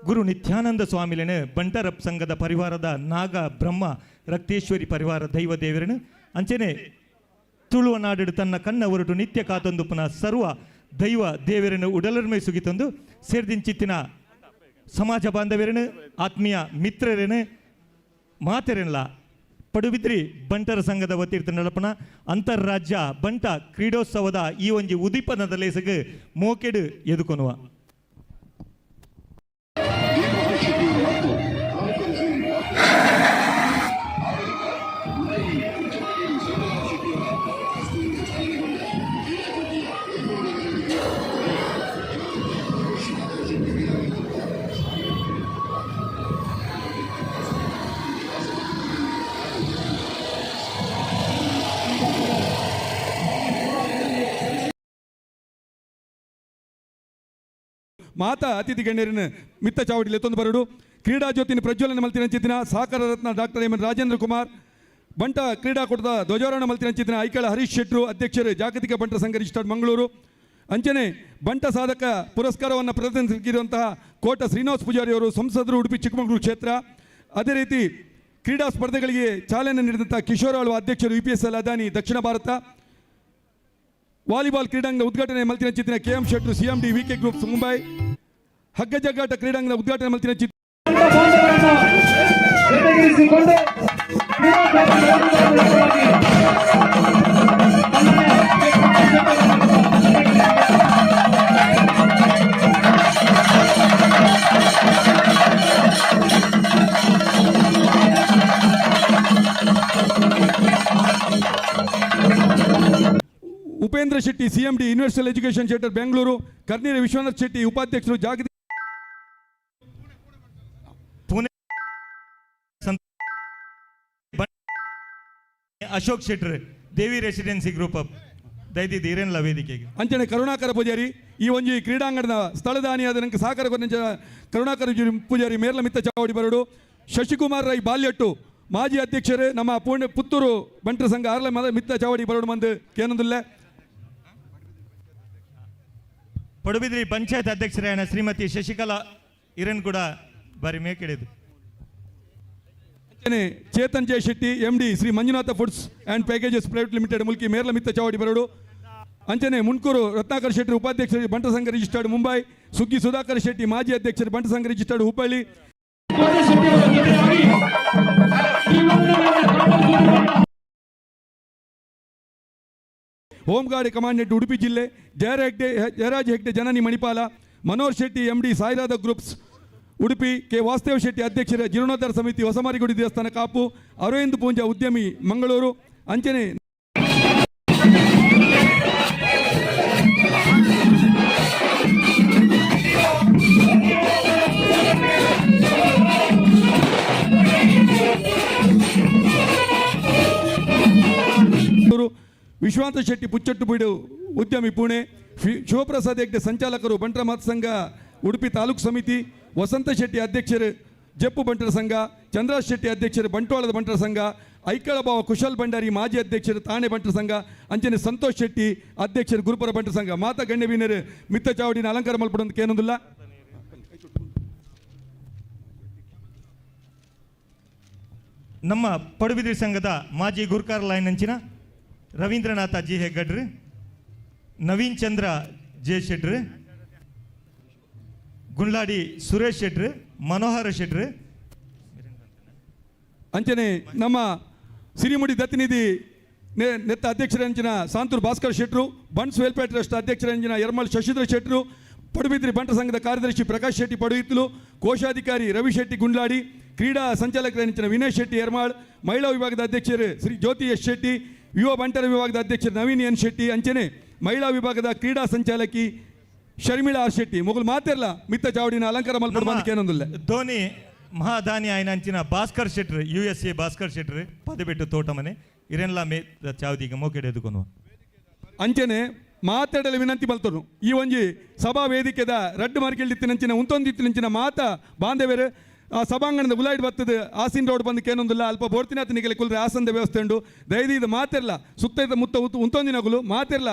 ಗುರು ನಿತ್ಯಾನಂದ ಸ್ವಾಮಿಲನು ಬಂಟರಪ್ ಸಂಘದ ಪರಿವಾರದ ನಾಗ ಬ್ರಹ್ಮ ರಕ್ತೇಶ್ವರಿ ಪರಿವಾರ ದೈವ ದೇವರನು ಅಂಚನೆ ತುಳುವ ನಾಡಿಡು ತನ್ನ ಕಣ್ಣ ಹೊರಟು ನಿತ್ಯ ಕಾತೊಂದು ಪುನಃ ಸರ್ವ ದೈವ ದೇವರನ್ನು ಉಡಲರ್ಮೆ ಸುಗಿತೊಂದು ಸೇರ್ದಿಂಚಿತ್ತಿನ ಸಮಾಜ ಬಾಂಧವ್ಯರನು ಆತ್ಮೀಯ ಮಿತ್ರರೇನು ಮಾತೆರೆಲ್ಲ ಪಡುಬಿದ್ರಿ ಬಂಟರ ಸಂಘದ ವತಿರ್ತ ನಡಪನ ಅಂತಾರಾಜ್ಯ ಬಂಟ ಕ್ರೀಡೋತ್ಸವದ ಈ ಒಂಜಿ ಉದೀಪನದ ಲೇಸಗೆ ಮೋಕೆಡು ಎದುಕೊನುವ ಮಾತಾ ಅತಿಥಿ ಗಣ್ಯರನ್ನು ಮಿತ್ತ ಚಾವಡಿಲಿ ಎತ್ತೊಂದು ಬರಡು ಕ್ರೀಡಾ ಜ್ಯೋತಿನ ಪ್ರಜ್ವಲನ ಮಲ್ತಿನಂಚಿತ್ತಿನ ಸಾಕಾರ ರತ್ನ ಡಾಕ್ಟರ್ ಎಂ ರಾಜೇಂದ್ರ ಕುಮಾರ್ ಬಂಟ ಕ್ರೀಡಾಕೂಟದ ಧ್ವಜಾರೋಹಣ ಮಲ್ತಿನಂಚಿತ್ತಿನ ಐಕಳ ಹರೀಶ್ ಶೆಟ್ರು ಅಧ್ಯಕ್ಷರು ಜಾಗತಿಕ ಬಂಟ ಸಂಘ ರಿಜಿಸ್ಟರ್ಡ್ ಮಂಗಳೂರು ಅಂಚನೆ ಬಂಟ ಸಾಧಕ ಪುರಸ್ಕಾರವನ್ನು ಪ್ರತಿನಿಧಿಸಿರುವಂತಹ ಕೋಟ ಶ್ರೀನಿವಾಸ್ ಪೂಜಾರಿ ಅವರು ಸಂಸದರು ಉಡುಪಿ ಚಿಕ್ಕಮಗಳೂರು ಕ್ಷೇತ್ರ. ಅದೇ ರೀತಿ ಕ್ರೀಡಾ ಸ್ಪರ್ಧೆಗಳಿಗೆ ಚಾಲನೆ ನೀಡಿದಂಥ ಕಿಶೋರ್ ಆಳ್ವ ಅಧ್ಯಕ್ಷರು UPSL ಅದಾನಿ ದಕ್ಷಿಣ ಭಾರತ. ವಾಲಿಬಾಲ್ ಕ್ರೀಡಾಂಗಣ ಉದ್ಘಾಟನೆ ಮಲ್ತಿನಂಚಿತ್ತಿನ KM ಶೆಟ್ರು CMD VK ಗ್ರೂಪ್ಸ್ ಮುಂಬೈ. ಹಗ್ಗ ಜಗ್ಗಾಟ ಕ್ರೀಡಾಂಗಣ ಉದ್ಘಾಟನೆ ಮಲ್ತಿನಂಚಿತ್ತಿನ Upendra Shetty CMD universal education centre Bengaluru. Karnire Vishwanath Shetty ಉಪಾಧ್ಯಕ್ಷರು ಜಾಗತಿಕ ಪುಣೆ ಅಶೋಕ್ ಶೆಟ್ರ್ ದೇವಿ ರೆಸಿಡೆನ್ಸಿ ಗ್ರೂಪ್ ಅಪ್ ದಯದಿದ್ದು ಇರೇನಲ್ಲ ವೇದಿಕೆಗೆ ಅಂಚನೆ ಕರುಣಾಕರ ಪೂಜಾರಿ ಈ ಒಂಜಿ ಕ್ರೀಡಾಂಗಣದ ಸ್ಥಳದ ಹಾನಿಯಾದ ನಂಗೆ ಸಹಕಾರ ಕರುಣಾಕರ ಪೂಜಾರಿ ಮೇರ್ಲ ಮಿತ್ತ ಚಾವಡಿ ಬರಡು. ಶಶಿಕುಮಾರ್ ರೈ ಬಾಲ್ಯಟ್ಟು ಮಾಜಿ ಅಧ್ಯಕ್ಷರು ನಮ್ಮ ಪುತ್ತೂರು ಬಂಟರ ಸಂಘ ಆರ್ಲ ಮಿತ್ತ ಚಾವಡಿ ಬರಡು ಮಂದು ಕೇನೊಂದಿಲ್ಲ. ಪಡುಬಿದ್ರಿ ಪಂಚಾಯತ್ ಅಧ್ಯಕ್ಷರಾಯಣ ಶ್ರೀಮತಿ ಶಶಿಕಲಾ ಇರನ್ ಕೂಡ ಬಾರಿ ಮೇಕೆಡಿದು. Chetan Jaya Shetty MD Shri Manjunatha foods and packages private limited Mulki ಮೇರ್ಲ ಮಿತ್ತ ಚಾವಡಿ ಬರಡು. ಅಂಚನೆ ಮುನ್ಕೂರು ರತ್ನಾಕರ್ ಶೆಟ್ಟಿ ಉಪಾಧ್ಯಕ್ಷರು ಬಂಟ ಸಂಘ ರಿಜಿಸ್ಟರ್ಡ್ ಮುಂಬೈ. ಸುಗ್ಗಿ ಸುಧಾಕರ್ ಶೆಟ್ಟಿ ಮಾಜಿ ಅಧ್ಯಕ್ಷರು Bunt Sangha registered Hubballi. Home guard commandant Udupi ಜಿಲ್ಲೆ. Jayaraj Hegde Janani Manipal. Manohar Shetty MD Sairadha groups Udupi. K Vasudev Shetty ಅಧ್ಯಕ್ಷರ ಜೀರ್ಣೋದ್ಧಾರ ಸಮಿತಿ ಹೊಸಮಾರಿಗುಡಿ ದೇವಸ್ಥಾನ ಕಾಪು. ಅರವಿಂದ್ ಪೂಂಜಾ ಉದ್ಯಮಿ ಮಂಗಳೂರು. ಅಂಚನೆ ವಿಶ್ವಾಂತ ಶೆಟ್ಟಿ ಪುಚ್ಚಟ್ಟುಬೀಡು ಉದ್ಯಮಿ ಪುಣೆ. ಶಿವಪ್ರಸಾದ್ ಹೆಗ್ಡೆ ಸಂಚಾಲಕರು ಬಂಟರ ಮಾತ ಸಂಘ ಉಡುಪಿ ತಾಲೂಕು ಸಮಿತಿ. ವಸಂತ ಶೆಟ್ಟಿ ಅಧ್ಯಕ್ಷರು ಜಪ್ಪು ಬಂಟರ ಸಂಘ. ಚಂದ್ರಾಜ್ ಶೆಟ್ಟಿ ಅಧ್ಯಕ್ಷರು ಬಂಟ್ವಾಳದ ಬಂಟರ ಸಂಘ. ಐಕಳ ಭಾವ ಕುಶಲ್ ಭಂಡಾರಿ ಮಾಜಿ ಅಧ್ಯಕ್ಷರು ತಾಣೆ ಬಂಟರ ಸಂಘ. ಅಂಚನೆ ಸಂತೋಷ್ ಶೆಟ್ಟಿ ಅಧ್ಯಕ್ಷರು ಗುರುಪುರ ಬಂಟರ ಸಂಘ. ಮಾತಾ ಗಣ್ಯ ವೀನರು ಮಿತ್ತ ಚಾವಡಿನ ಅಲಂಕಾರ ಮಲ್ಪಡೋದಕ್ಕೆ ಏನೊಂದಿಲ್ಲ. ನಮ್ಮ ಪಡುಬಿದ್ರಿ ಸಂಘದ ಮಾಜಿ ಗುರ್ಕಾರ್ ಲೈನ್ ಅಂಚಿನ ರವೀಂದ್ರನಾಥ ಜಿ ಹೆಗ್ಗಡ್ರು, ನವೀನ್ ಚಂದ್ರ ಜೆ ಶೆಟ್ರು, ಗುಂಡ್ಲಾಡಿ ಸುರೇಶ್ ಶೆಟ್ರು, ಮನೋಹರ ಶೆಟ್ರು. ಅಂಚನೆ ನಮ್ಮ ಸಿರಿಮುಡಿ ದತ್ತಿನಿಧಿ ನೆತ್ತ ಅಧ್ಯಕ್ಷರಂಚಿನ ಸಾಂತೂರು ಭಾಸ್ಕರ್ ಶೆಟ್ರು. ಬನ್ಸ್ ವೆಲ್ಫೇರ್ ಟ್ರಸ್ಟ್ ಅಧ್ಯಕ್ಷರಂಚಿನ ಯರ್ಮಲ್ ಶಶಿಧರ ಶೆಟ್ರು. ಪಡುಬಿದ್ರಿ ಬಂಟ ಸಂಘದ ಕಾರ್ಯದರ್ಶಿ ಪ್ರಕಾಶ್ ಶೆಟ್ಟಿ ಪಡುಯಿತ್ತಲು. ಕೋಶಾಧಿಕಾರಿ ರವಿ ಶೆಟ್ಟಿ ಗುಂಡ್ಲಾಡಿ. ಕ್ರೀಡಾ ಸಂಚಾಲಕರಾದ ವಿನಯ್ ಶೆಟ್ಟಿ ಯರ್ಮಾಳ್, ಮಹಿಳಾ ವಿಭಾಗದ ಅಧ್ಯಕ್ಷರು ಶ್ರೀ ಜ್ಯೋತಿ ಎಸ್ ಶೆಟ್ಟಿ, ಯುವ ಬಂಟರ ವಿಭಾಗದ ಅಧ್ಯಕ್ಷರು ನವೀನ್ ಎನ್ ಶೆಟ್ಟಿ, ಅಂಚನೆ ಮಹಿಳಾ ವಿಭಾಗದ ಕ್ರೀಡಾ ಸಂಚಾಲಕಿ ಶರ್ಮಿಳಾ ಆರ್ ಶೆಟ್ಟಿ ಮೊಗಲು ಮಾತಿರಲ್ಲ ಮಿತ್ತ ಚಾವಡಿನ ಅಲಂಕಾರ ಮಲ್ಪಡು ಬಂದಕ್ಕೆ ಏನೊಂದಿಲ್ಲ. ಧೋನಿ ಮಹಾದಾನಿ ಆಯ್ನ ಅಂಚಿನ ಭಾಸ್ಕರ್ ಶೆಟ್ರ್ USA ಭಾಸ್ಕರ್ ಶೆಟ್ರ್ ಪದಬೆಟ್ಟು ತೋಟ ಮನೆ ಇರೆಲ್ಲ ಮೇ ಚಾವದಿಗ ಮೋಕೆಡೆ ಎದುಕೊನು ಅಂಚನೆ ಮಾತಾಡಲು ವಿನಂತಿ ಮಲ್ತರು. ಈ ಒಂಜಿ ಸಭಾ ವೇದಿಕೆದ ರಡ್ಡು ಮಾರ್ಕೆಲ್ದಿತ್ತಿನಂಚಿನ ಉಂತೊಂದಿತ್ತಿನಂಚಿನ ಮಾತ ಬಾಂಧವ್ಯರು ಆ ಸಭಾಂಗಣದ ಉಲಾಯ್ಡ್ ಬರ್ತದೆ ಆಸಿನ್ ರೋಡ್ ಬಂದು ಕೇನೊಂದಿಲ್ಲ ಅಲ್ಪ ಬೋರ್ತಿನಾಥ ನಿಗಲಿ ಕುಲ್ರೆ ಆಸನದ ವ್ಯವಸ್ಥೆ ಉಂಡು ದಯದಿ ಮಾತಿರಲ್ಲ ಸುತ್ತ ಮುತ್ತ ಉಂತೊಂದಿನಗುಲು ಮಾತಿರಲ್ಲ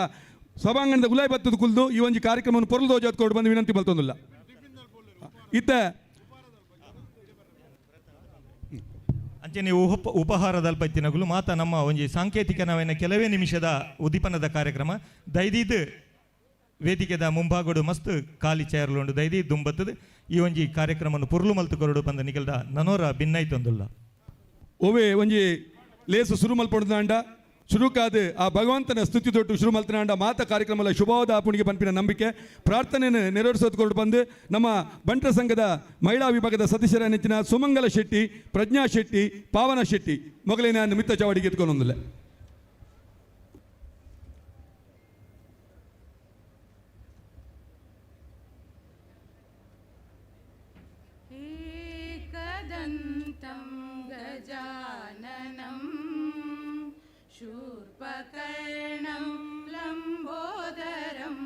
ಸಭಾಂಗಣದ ಉಲಾಯ್ ಬತ್ತದ ಕುಲ್ದು ಈ ಒಂಜಿ ಕಾರ್ಯಕ್ರಮವನ್ನು ಪೊರ್ಲು ದೋಜಾತ್ಕೊಂಡು ಬಂದು ವಿನಂತಿ ಮಲ್ತೊಂದಿಲ್ಲ. ಇತ್ತ ಅಂಚನೆ ಉಪಹಾರದ ಅಲ್ಪತ್ತಿನಗುಲು ಮಾತ ನಮ್ಮ ಒಂಜಿ ಸಾಂಕೇತಿಕ ನಾವೇನ ಕೆಲವೇ ನಿಮಿಷದ ಉದ್ದೀಪನದ ಕಾರ್ಯಕ್ರಮ ದೈದಿದ್ ವೇದಿಕೆದ ಮುಂಭಾಗೋಡು ಮಸ್ತ್ ಖಾಲಿ ಚೇರ್ಲುಂಡು ದೈದಿ ದುಂಬತ್ತದ ಈ ಒಂಜಿ ಕಾರ್ಯಕ್ರಮವನ್ನು ಪುರ್ಲು ಮಲ್ತು ಕೊರಡು ಬಂದ ನಿಗಲ್ದ ನನೋರ ಭಿನ್ನೈತೊಂದುಲ್ಲ ಓವೇ ಒಂಜಿ ಲೇಸು ಶುರು ಮಲ್ಪೊಂಡ ಶುರುಕಾದ ಆ ಭಗವಂತನ ಸ್ತುತಿ ತೊಟ್ಟು ಶುರು ಮಲ್ತನಾಂಡ ಮಾತ ಕಾರ್ಯಕ್ರಮದ ಶುಭವಾದ ಆಪುಣಿಗೆ ಪಂಪಿನ ನಂಬಿಕೆ ಪ್ರಾರ್ಥನೆಯನ್ನು ನೆರವೇರಿಸೋದ್ಕೊಂಡು ಬಂದು ನಮ್ಮ ಬಂಟರ ಸಂಘದ ಮಹಿಳಾ ವಿಭಾಗದ ಸದಸ್ಯರ ನೆಚ್ಚಿನ ಸುಮಂಗಲ ಶೆಟ್ಟಿ, ಪ್ರಜ್ಞಾ ಶೆಟ್ಟಿ, ಪಾವನ ಶೆಟ್ಟಿ ಮೊಗಲಿನ ಮಿತ್ತ ಚಾವಡಿಗೆ ಎತ್ಕೊಂಡೊಂದಿಲ್ಲ. एकदन्तं गजाननं शूर्पकर्णं लम्बोदरम्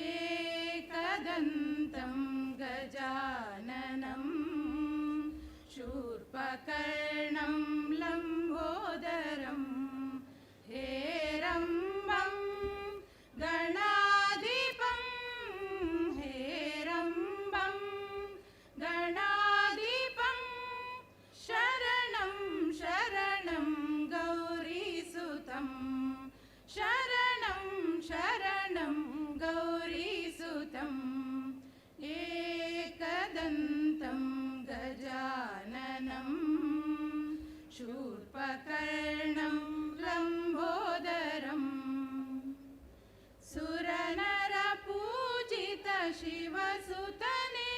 एकदन्तं गजाननं शूर्पकर्णं लम्बोदरं हेरम्बं गणाधिपं हेरम्बं गणाधिपं शरणं शरणं गौरीसुतं शरणं शरणं गौरीसुतम् एकदन्तं गजाननं शूर्पकर्णं लम्बोदरम् सुरनरपूजित शिवसुतने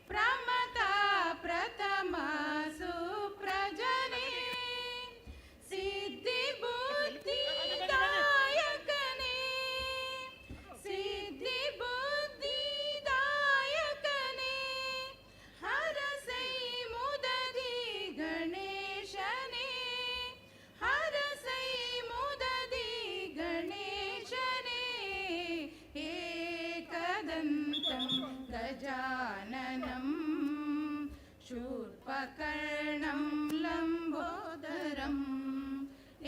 प्रमता प्रथमा सुप्रजने सिद्धिबुद्धिदायकने सिद्धिबुद्धिदायकने हरसै मुददि गणेशने हरसै मुददि गणेशने एकदन्तं गजाननं शूर्पकर्णं लम्बोदरम्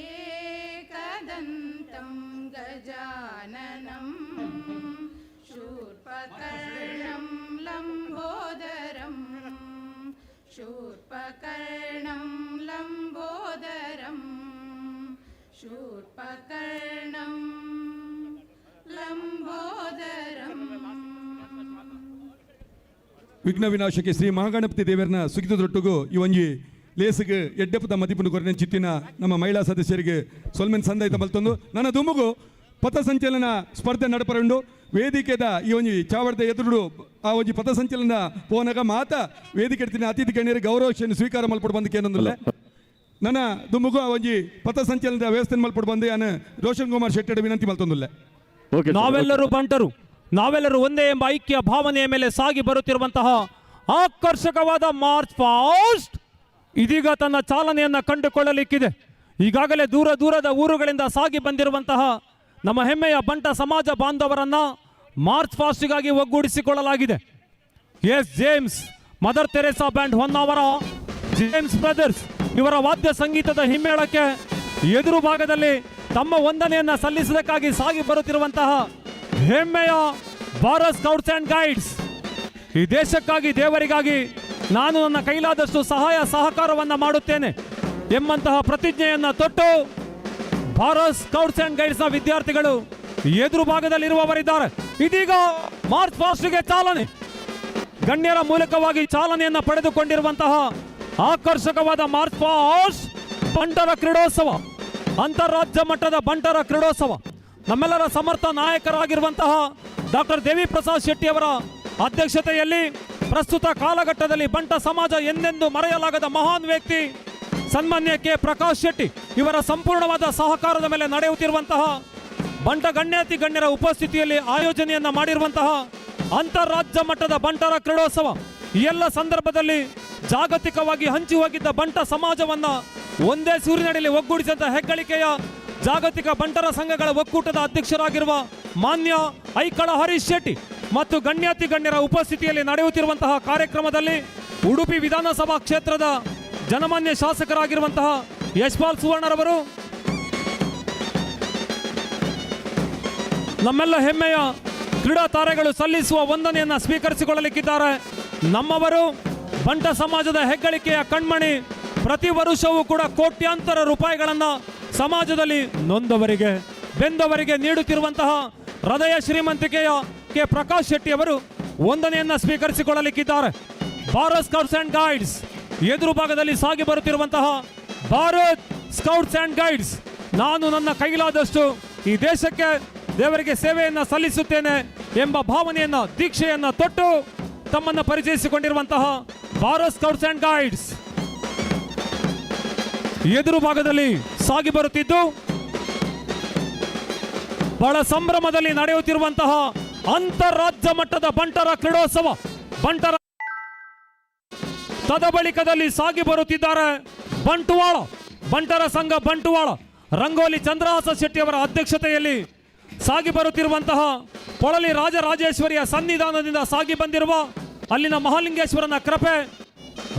एकदन्तं गजाननं शूर्पकर्णं लम्बोदरम् शूर्पकर्णं लम्बोदरम् शूर्पकर्णं लम्बोदरम् ವಿಘ್ನ ವಿನಾಶಕ್ಕೆ ಶ್ರೀ ಮಹಾಗಣಪತಿ ದೇವರನ್ನ ಸುಗಿತದೊಟ್ಟಿಗೂ ಈ ಒಂಜಿ ಲೇಸಿಗೆ ಎಡ್ಡೆಪ್ಪದ ಮದಿಪುನ ಕೊರನೆ ಚಿತ್ತಿನ ನಮ್ಮ ಮಹಿಳಾ ಸದಸ್ಯರಿಗೆ ಸೊಲ್ಮೆನ್ ಸಂದಾಯಿತ ಮಲ್ತೊಂದು ನನ್ನ ದುಮ್ಮಗು ಪಥಸಂಚಲನ ಸ್ಪರ್ಧೆ ನಡಪರಂಡು ವೇದಿಕೆದ ಈ ಒಂಜಿ ಚಾವಡದ ಎದುರು ಆ ಒಂಜಿ ಪಥಸಂಚಲನ ಪೋನಗ ಮಾತ ವೇದಿಕೆ ಎಡ್ತಿನ ಅತಿಥಿ ಗಣ್ಯರಿಗೆ ಗೌರವಶನ್ನು ಸ್ವೀಕಾರ ಮಲ್ಪಡು ಬಂದಕ್ಕೆ ಏನೊಂದಿಲ್ಲ. ನನ್ನ ದುಮ್ಮಗು ಆ ಒಂಜಿ ಪಥಸಂಚಲನದ ವ್ಯವಸ್ಥೆ ಮಲ್ಪಡು ಬಂದು ನಾನು ರೋಷನ್ ಕುಮಾರ್ ಶೆಟ್ಟಿ ವಿನಂತಿ ಮಲ್ತೊಂದಿಲ್ಲ. ನಾವೆಲ್ಲರೂ ಬಂಟರು, ನಾವೆಲ್ಲರೂ ಒಂದೇ ಎಂಬ ಐಕ್ಯ ಭಾವನೆಯ ಮೇಲೆ ಸಾಗಿ ಬರುತ್ತಿರುವಂತಹ ಆಕರ್ಷಕವಾದ ಮಾರ್ಚ್ ಪಾಸ್ಟ್ ಇದೀಗ ತನ್ನ ಚಾಲನೆಯನ್ನ ಕಂಡುಕೊಳ್ಳಲಿಕ್ಕಿದೆ. ಈಗಾಗಲೇ ದೂರ ದೂರದ ಊರುಗಳಿಂದ ಸಾಗಿ ಬಂದಿರುವಂತಹ ನಮ್ಮ ಹೆಮ್ಮೆಯ ಬಂಟ ಸಮಾಜ ಬಾಂಧವರನ್ನ ಮಾರ್ಚ್ ಪಾಸ್ಟ್ಗಾಗಿ ಒಗ್ಗೂಡಿಸಿಕೊಳ್ಳಲಾಗಿದೆ. S James Mother Teresa band Honnavara, James brothers ಇವರ ವಾದ್ಯ ಸಂಗೀತದ ಹಿಮ್ಮೇಳಕ್ಕೆ ಎದುರು ಭಾಗದಲ್ಲಿ ತಮ್ಮ ವಂದನೆಯನ್ನ ಸಲ್ಲಿಸಲಿಕ್ಕಾಗಿ ಸಾಗಿ ಬರುತ್ತಿರುವಂತಹ ಹೆಮ್ಮೆಯ ಭಾರತ್ ಸ್ಕೌಟ್ಸ್ ಅಂಡ್ ಗೈಡ್ಸ್, ಈ ದೇಶಕ್ಕಾಗಿ ದೇವರಿಗಾಗಿ ನಾನು ನನ್ನ ಕೈಲಾದಷ್ಟು ಸಹಾಯ ಸಹಕಾರವನ್ನು ಮಾಡುತ್ತೇನೆ ಎಂಬಂತಹ ಪ್ರತಿಜ್ಞೆಯನ್ನ ತೊಟ್ಟು ಭಾರತ್ ಸ್ಕೌಟ್ಸ್ ಅಂಡ್ ಗೈಡ್ಸ್ನ ವಿದ್ಯಾರ್ಥಿಗಳು ಎದುರು ಭಾಗದಲ್ಲಿರುವವರಿದ್ದಾರೆ. ಇದೀಗ ಮಾರ್ಚ್ ಪಾಸ್ಟ್ಗೆ ಚಾಲನೆ, ಗಣ್ಯರ ಮೂಲಕವಾಗಿ ಚಾಲನೆಯನ್ನ ಪಡೆದುಕೊಂಡಿರುವಂತಹ ಆಕರ್ಷಕವಾದ ಮಾರ್ಚ್ ಪಾಸ್ಟ್ ಬಂಟರ ಕ್ರೀಡೋತ್ಸವ, ಅಂತಾರಾಜ್ಯ ಮಟ್ಟದ ಬಂಟರ ಕ್ರೀಡೋತ್ಸವ ನಮ್ಮೆಲ್ಲರ ಸಮರ್ಥ ನಾಯಕರಾಗಿರುವಂತಹ ಡಾಕ್ಟರ್ ದೇವಿ ಪ್ರಸಾದ್ ಶೆಟ್ಟಿ ಅವರ ಅಧ್ಯಕ್ಷತೆಯಲ್ಲಿ ಪ್ರಸ್ತುತ ಕಾಲಘಟ್ಟದಲ್ಲಿ ಬಂಟ ಸಮಾಜ ಎಂದೆಂದು ಮರೆಯಲಾಗದ ಮಹಾನ್ ವ್ಯಕ್ತಿ ಸನ್ಮಾನ್ಯ ಕೆ ಪ್ರಕಾಶ್ ಶೆಟ್ಟಿ ಇವರ ಸಂಪೂರ್ಣವಾದ ಸಹಕಾರದ ಮೇಲೆ ನಡೆಯುತ್ತಿರುವಂತಹ ಬಂಟ ಗಣ್ಯಾತಿ ಗಣ್ಯರ ಉಪಸ್ಥಿತಿಯಲ್ಲಿ ಆಯೋಜನೆಯನ್ನ ಮಾಡಿರುವಂತಹ ಅಂತಾರಾಜ್ಯ ಮಟ್ಟದ ಬಂಟರ ಕ್ರೀಡೋತ್ಸವ ಈ ಎಲ್ಲ ಸಂದರ್ಭದಲ್ಲಿ ಜಾಗತಿಕವಾಗಿ ಹಂಚಿ ಹೋಗಿದ್ದ ಬಂಟ ಸಮಾಜವನ್ನ ಒಂದೇ ಸೂರಿನಡಿಯಲ್ಲಿ ಒಗ್ಗೂಡಿಸಿದಂತಹ ಹೆಗ್ಗಳಿಕೆಯ ಜಾಗತಿಕ ಬಂಟರ ಸಂಘಗಳ ಒಕ್ಕೂಟದ ಅಧ್ಯಕ್ಷರಾಗಿರುವ ಮಾನ್ಯ ಐಕಳ ಹರೀಶ್ ಶೆಟ್ಟಿ ಮತ್ತು ಗಣ್ಯಾತಿ ಗಣ್ಯರ ಉಪಸ್ಥಿತಿಯಲ್ಲಿ ನಡೆಯುತ್ತಿರುವಂತಹ ಕಾರ್ಯಕ್ರಮದಲ್ಲಿ ಉಡುಪಿ ವಿಧಾನಸಭಾ ಕ್ಷೇತ್ರದ ಜನಮಾನ್ಯ ಶಾಸಕರಾಗಿರುವಂತಹ ಯಶ್ಪಾಲ್ ಸುವರ್ಣರವರು, ನಮ್ಮೆಲ್ಲ ಹೆಮ್ಮೆಯ ಕ್ರೀಡಾ ತಾರೆಗಳು ಸಲ್ಲಿಸುವ ವಂದನೆಯನ್ನ ಸ್ವೀಕರಿಸಿಕೊಳ್ಳಲಿಕ್ಕಿದ್ದಾರೆ. ನಮ್ಮವರು ಬಂಟ ಸಮಾಜದ ಹೆಗ್ಗಳಿಕೆಯ ಕಣ್ಮಣಿ, ಪ್ರತಿ ವರ್ಷವೂ ಕೂಡ ಕೋಟ್ಯಾಂತರ ರೂಪಾಯಿಗಳನ್ನು ಸಮಾಜದಲ್ಲಿ ನೊಂದವರಿಗೆ ಬೆಂದವರಿಗೆ ನೀಡುತ್ತಿರುವಂತಹ ಹೃದಯ ಶ್ರೀಮಂತಿಕೆಯ ಕೆ ಪ್ರಕಾಶ್ ಶೆಟ್ಟಿ ಅವರು ವಂದನೆಯನ್ನ ಸ್ವೀಕರಿಸಿಕೊಳ್ಳಲಿಕ್ಕಿದ್ದಾರೆ. ಭಾರತ್ ಸ್ಕೌಟ್ಸ್ ಅಂಡ್ ಗೈಡ್ಸ್ ಎದುರು ಭಾಗದಲ್ಲಿ ಸಾಗಿ ಬರುತ್ತಿರುವಂತಹ ಭಾರತ್ ಸ್ಕೌಟ್ಸ್ ಅಂಡ್ ಗೈಡ್ಸ್, ನಾನು ನನ್ನ ಕೈಲಾದಷ್ಟು ಈ ದೇಶಕ್ಕೆ ದೇವರಿಗೆ ಸೇವೆಯನ್ನ ಸಲ್ಲಿಸುತ್ತೇನೆ ಎಂಬ ಭಾವನೆಯನ್ನ ದೀಕ್ಷೆಯನ್ನ ತೊಟ್ಟು ತಮ್ಮನ್ನು ಪರಿಚಯಿಸಿಕೊಂಡಿರುವಂತಹ ಭಾರತ್ ಸ್ಕೌಟ್ಸ್ ಅಂಡ್ ಗೈಡ್ಸ್ ಎದುರು ಭಾಗದಲ್ಲಿ ಸಾಗಿ ಬರುತ್ತಿದ್ದು ಬಹಳ ಸಂಭ್ರಮದಲ್ಲಿ ನಡೆಯುತ್ತಿರುವಂತಹ ಅಂತಾರಾಜ್ಯ ಮಟ್ಟದ ಬಂಟರ ಕ್ರೀಡೋತ್ಸವ ಬಂಟರ ತದಬಳಿಕದಲ್ಲಿ ಸಾಗಿ ಬರುತ್ತಿದ್ದಾರೆ ಬಂಟ್ವಾಳ ಬಂಟರ ಸಂಘ ಬಂಟ್ವಾಳ ರಂಗೋಲಿ ಚಂದ್ರಹಾಸ ಶೆಟ್ಟಿ ಅವರ ಅಧ್ಯಕ್ಷತೆಯಲ್ಲಿ ಸಾಗಿ ಬರುತ್ತಿರುವಂತಹ ಪೊಳಲಿ ರಾಜರಾಜೇಶ್ವರಿಯ ಸನ್ನಿಧಾನದಿಂದ ಸಾಗಿ ಬಂದಿರುವ ಅಲ್ಲಿನ ಮಹಾಲಿಂಗೇಶ್ವರನ ಕೃಪೆ,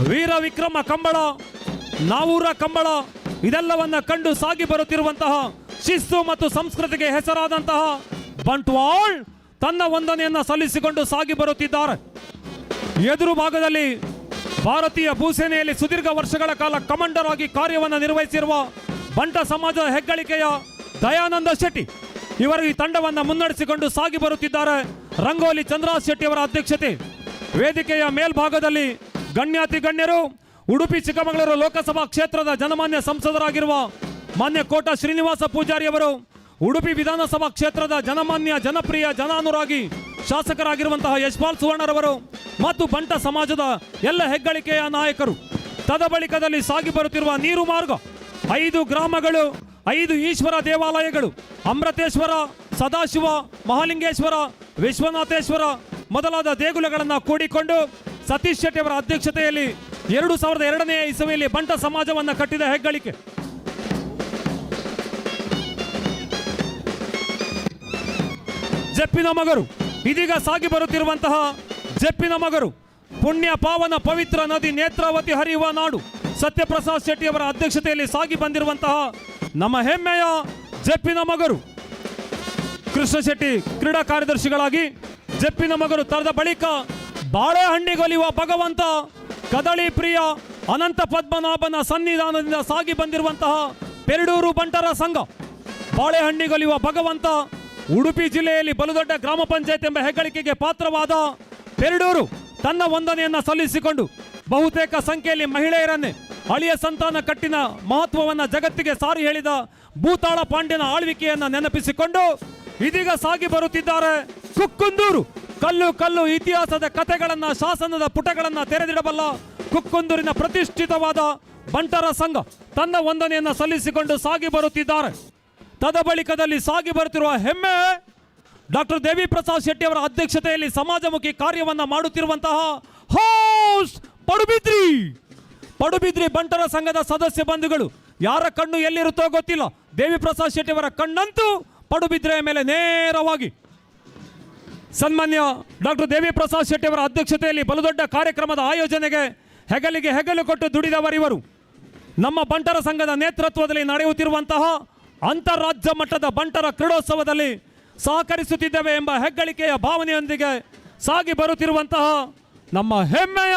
ವೀರ ವಿಕ್ರಮ ಕಂಬಳ, ನಾವೂರ ಕಂಬಳ ಇದೆಲ್ಲವನ್ನ ಕಂಡು ಸಾಗಿ ಬರುತ್ತಿರುವಂತಹ ಶಿಸ್ತು ಮತ್ತು ಸಂಸ್ಕೃತಿಗೆ ಹೆಸರಾದಂತಹ ಬಂಟ್ವಾಳ್ ತನ್ನ ವಂದನೆಯನ್ನ ಸಲ್ಲಿಸಿಕೊಂಡು ಸಾಗಿ ಬರುತ್ತಿದ್ದಾರೆ. ಎದುರು ಭಾಗದಲ್ಲಿ ಭಾರತೀಯ ಭೂಸೇನೆಯಲ್ಲಿ ಸುದೀರ್ಘ ವರ್ಷಗಳ ಕಾಲ ಕಮಾಂಡರ್ ಆಗಿ ಕಾರ್ಯವನ್ನು ನಿರ್ವಹಿಸಿರುವ ಬಂಟ ಸಮಾಜದ ಹೆಗ್ಗಳಿಕೆಯ ದಯಾನಂದ ಶೆಟ್ಟಿ ಇವರು ಈ ತಂಡವನ್ನು ಮುನ್ನಡೆಸಿಕೊಂಡು ಸಾಗಿ ಬರುತ್ತಿದ್ದಾರೆ. ರಂಗೋಲಿ ಚಂದ್ರಹಾಸ್ ಶೆಟ್ಟಿ ಅವರ ಅಧ್ಯಕ್ಷತೆ. ವೇದಿಕೆಯ ಮೇಲ್ಭಾಗದಲ್ಲಿ ಗಣ್ಯಾತಿ ಗಣ್ಯರು, ಉಡುಪಿ ಚಿಕ್ಕಮಗಳೂರು ಲೋಕಸಭಾ ಕ್ಷೇತ್ರದ ಜನಮಾನ್ಯ ಸಂಸದರಾಗಿರುವ ಮಾನ್ಯ ಕೋಟ ಶ್ರೀನಿವಾಸ ಪೂಜಾರಿ ಅವರು, ಉಡುಪಿ ವಿಧಾನಸಭಾ ಕ್ಷೇತ್ರದ ಜನಮಾನ್ಯ ಜನಪ್ರಿಯ ಜನಾನುರಾಗಿ ಶಾಸಕರಾಗಿರುವಂತಹ ಯಶ್ಪಾಲ್ ಸುವರ್ಣರವರು ಮತ್ತು ಬಂಟ ಸಮಾಜದ ಎಲ್ಲ ಹೆಗ್ಗಳಿಕೆಯ ನಾಯಕರು. ತದಬಳಿಕದಲ್ಲಿ ಸಾಗಿ ಬರುತ್ತಿರುವ ನೀರು ಮಾರ್ಗ, 5 ಗ್ರಾಮಗಳು, 5 ಈಶ್ವರ ದೇವಾಲಯಗಳು, ಅಮೃತೇಶ್ವರ, ಸದಾಶಿವ, ಮಹಾಲಿಂಗೇಶ್ವರ, ವಿಶ್ವನಾಥೇಶ್ವರ ಮೊದಲಾದ ದೇಗುಲಗಳನ್ನು ಕೂಡಿಕೊಂಡು ಸತೀಶ್ ಶೆಟ್ಟಿ ಅವರ ಅಧ್ಯಕ್ಷತೆಯಲ್ಲಿ 2002ನೇ ಇಸವಿಯಲ್ಲಿ ಬಂಟ ಸಮಾಜವನ್ನು ಕಟ್ಟಿದ ಹೆಗ್ಗಳಿಕೆ. ಜಪ್ಪಿನ ಮಗರು ಇದೀಗ ಸಾಗಿ ಬರುತ್ತಿರುವಂತಹ ಜಪ್ಪಿನ ಮಗರು, ಪುಣ್ಯ ಪಾವನ ಪವಿತ್ರ ನದಿ ನೇತ್ರಾವತಿ ಹರಿಯುವ ನಾಡು ಸತ್ಯಪ್ರಸಾದ್ ಶೆಟ್ಟಿ ಅವರ ಅಧ್ಯಕ್ಷತೆಯಲ್ಲಿ ಸಾಗಿ ಬಂದಿರುವಂತಹ ನಮ್ಮ ಹೆಮ್ಮೆಯ ಜಪ್ಪಿನ ಮಗರು ಕೃಷ್ಣ ಶೆಟ್ಟಿ ಕ್ರೀಡಾ ಕಾರ್ಯದರ್ಶಿಗಳಾಗಿ ಜಪ್ಪಿನ ಮಗರು ತರದ ಬಳಿಕ ಬಾಳೆಹಣ್ಣಿಗೊಲಿಯುವ ಭಗವಂತ ಕದಳಿ ಪ್ರಿಯ ಅನಂತ ಪದ್ಮನಾಭನ ಸನ್ನಿಧಾನದಿಂದ ಸಾಗಿ ಬಂದಿರುವಂತಹ ಪೆರಡೂರು ಬಂಟರ ಸಂಘ. ಬಾಳೆಹಣ್ಣಿಗೊಲಿಯುವ ಭಗವಂತ ಉಡುಪಿ ಜಿಲ್ಲೆಯಲ್ಲಿ ಬಲುದೊಡ್ಡ ಗ್ರಾಮ ಪಂಚಾಯತ್ ಎಂಬ ಹೆಗ್ಗಳಿಕೆಗೆ ಪಾತ್ರವಾದ ಪೆರಡೂರು ತನ್ನ ವಂದನೆಯನ್ನ ಸಲ್ಲಿಸಿಕೊಂಡು ಬಹುತೇಕ ಸಂಖ್ಯೆಯಲ್ಲಿ ಮಹಿಳೆಯರನ್ನೇ ಅಳಿಯ ಸಂತಾನ ಕಟ್ಟಿನ ಮಹತ್ವವನ್ನು ಜಗತ್ತಿಗೆ ಸಾರಿ ಹೇಳಿದ ಭೂತಾಳ ಪಾಂಡ್ಯನ ಆಳ್ವಿಕೆಯನ್ನ ನೆನಪಿಸಿಕೊಂಡು ಇದೀಗ ಸಾಗಿ ಬರುತ್ತಿದ್ದಾರೆ ಕುಕ್ಕುಂದೂರು. ಕಲ್ಲು ಕಲ್ಲು ಇತಿಹಾಸದ ಕಥೆಗಳನ್ನ, ಶಾಸನದ ಪುಟಗಳನ್ನ ತೆರೆದಿಡಬಲ್ಲ ಕುಕ್ಕುಂದೂರಿನ ಪ್ರತಿಷ್ಠಿತವಾದ ಬಂಟರ ಸಂಘ ತನ್ನ ವಂದನೆಯನ್ನ ಸಲ್ಲಿಸಿಕೊಂಡು ಸಾಗಿ ಬರುತ್ತಿದ್ದಾರೆ. ತದಬಳಿಕದಲ್ಲಿ ಸಾಗಿ ಬರುತ್ತಿರುವ ಹೆಮ್ಮೆ ಡಾಕ್ಟರ್ ದೇವಿ ಪ್ರಸಾದ್ ಶೆಟ್ಟಿ ಅವರ ಅಧ್ಯಕ್ಷತೆಯಲ್ಲಿ ಸಮಾಜಮುಖಿ ಕಾರ್ಯವನ್ನ ಮಾಡುತ್ತಿರುವಂತಹ ಹೋಸ್ಟ್ ಪಡುಬಿದ್ರಿ ಬಂಟರ ಸಂಘದ ಸದಸ್ಯ ಬಂಧುಗಳು. ಯಾರ ಕಣ್ಣು ಎಲ್ಲಿರುತ್ತೋ ಗೊತ್ತಿಲ್ಲ, ದೇವಿ ಪ್ರಸಾದ್ ಶೆಟ್ಟಿ ಅವರ ಕಣ್ಣಂತೂ ಪಡುಬಿದ್ರೆಯ ಮೇಲೆ ನೇರವಾಗಿ. ಸನ್ಮಾನ್ಯ ಡಾಕ್ಟರ್ ದೇವಿ ಪ್ರಸಾದ್ ಶೆಟ್ಟಿ ಅವರ ಅಧ್ಯಕ್ಷತೆಯಲ್ಲಿ ಬಲುದೊಡ್ಡ ಕಾರ್ಯಕ್ರಮದ ಆಯೋಜನೆಗೆ ಹೆಗಲಿಗೆ ಹೆಗಲು ಕೊಟ್ಟು ದುಡಿದವರಿವರು. ನಮ್ಮ ಬಂಟರ ಸಂಘದ ನೇತೃತ್ವದಲ್ಲಿ ನಡೆಯುತ್ತಿರುವಂತಹ ಅಂತಾರಾಜ್ಯ ಮಟ್ಟದ ಬಂಟರ ಕ್ರೀಡೋತ್ಸವದಲ್ಲಿ ಸಹಕರಿಸುತ್ತಿದ್ದೇವೆ ಎಂಬ ಹೆಗ್ಗಳಿಕೆಯ ಭಾವನೆಯೊಂದಿಗೆ ಸಾಗಿ ಬರುತ್ತಿರುವಂತಹ ನಮ್ಮ ಹೆಮ್ಮೆಯ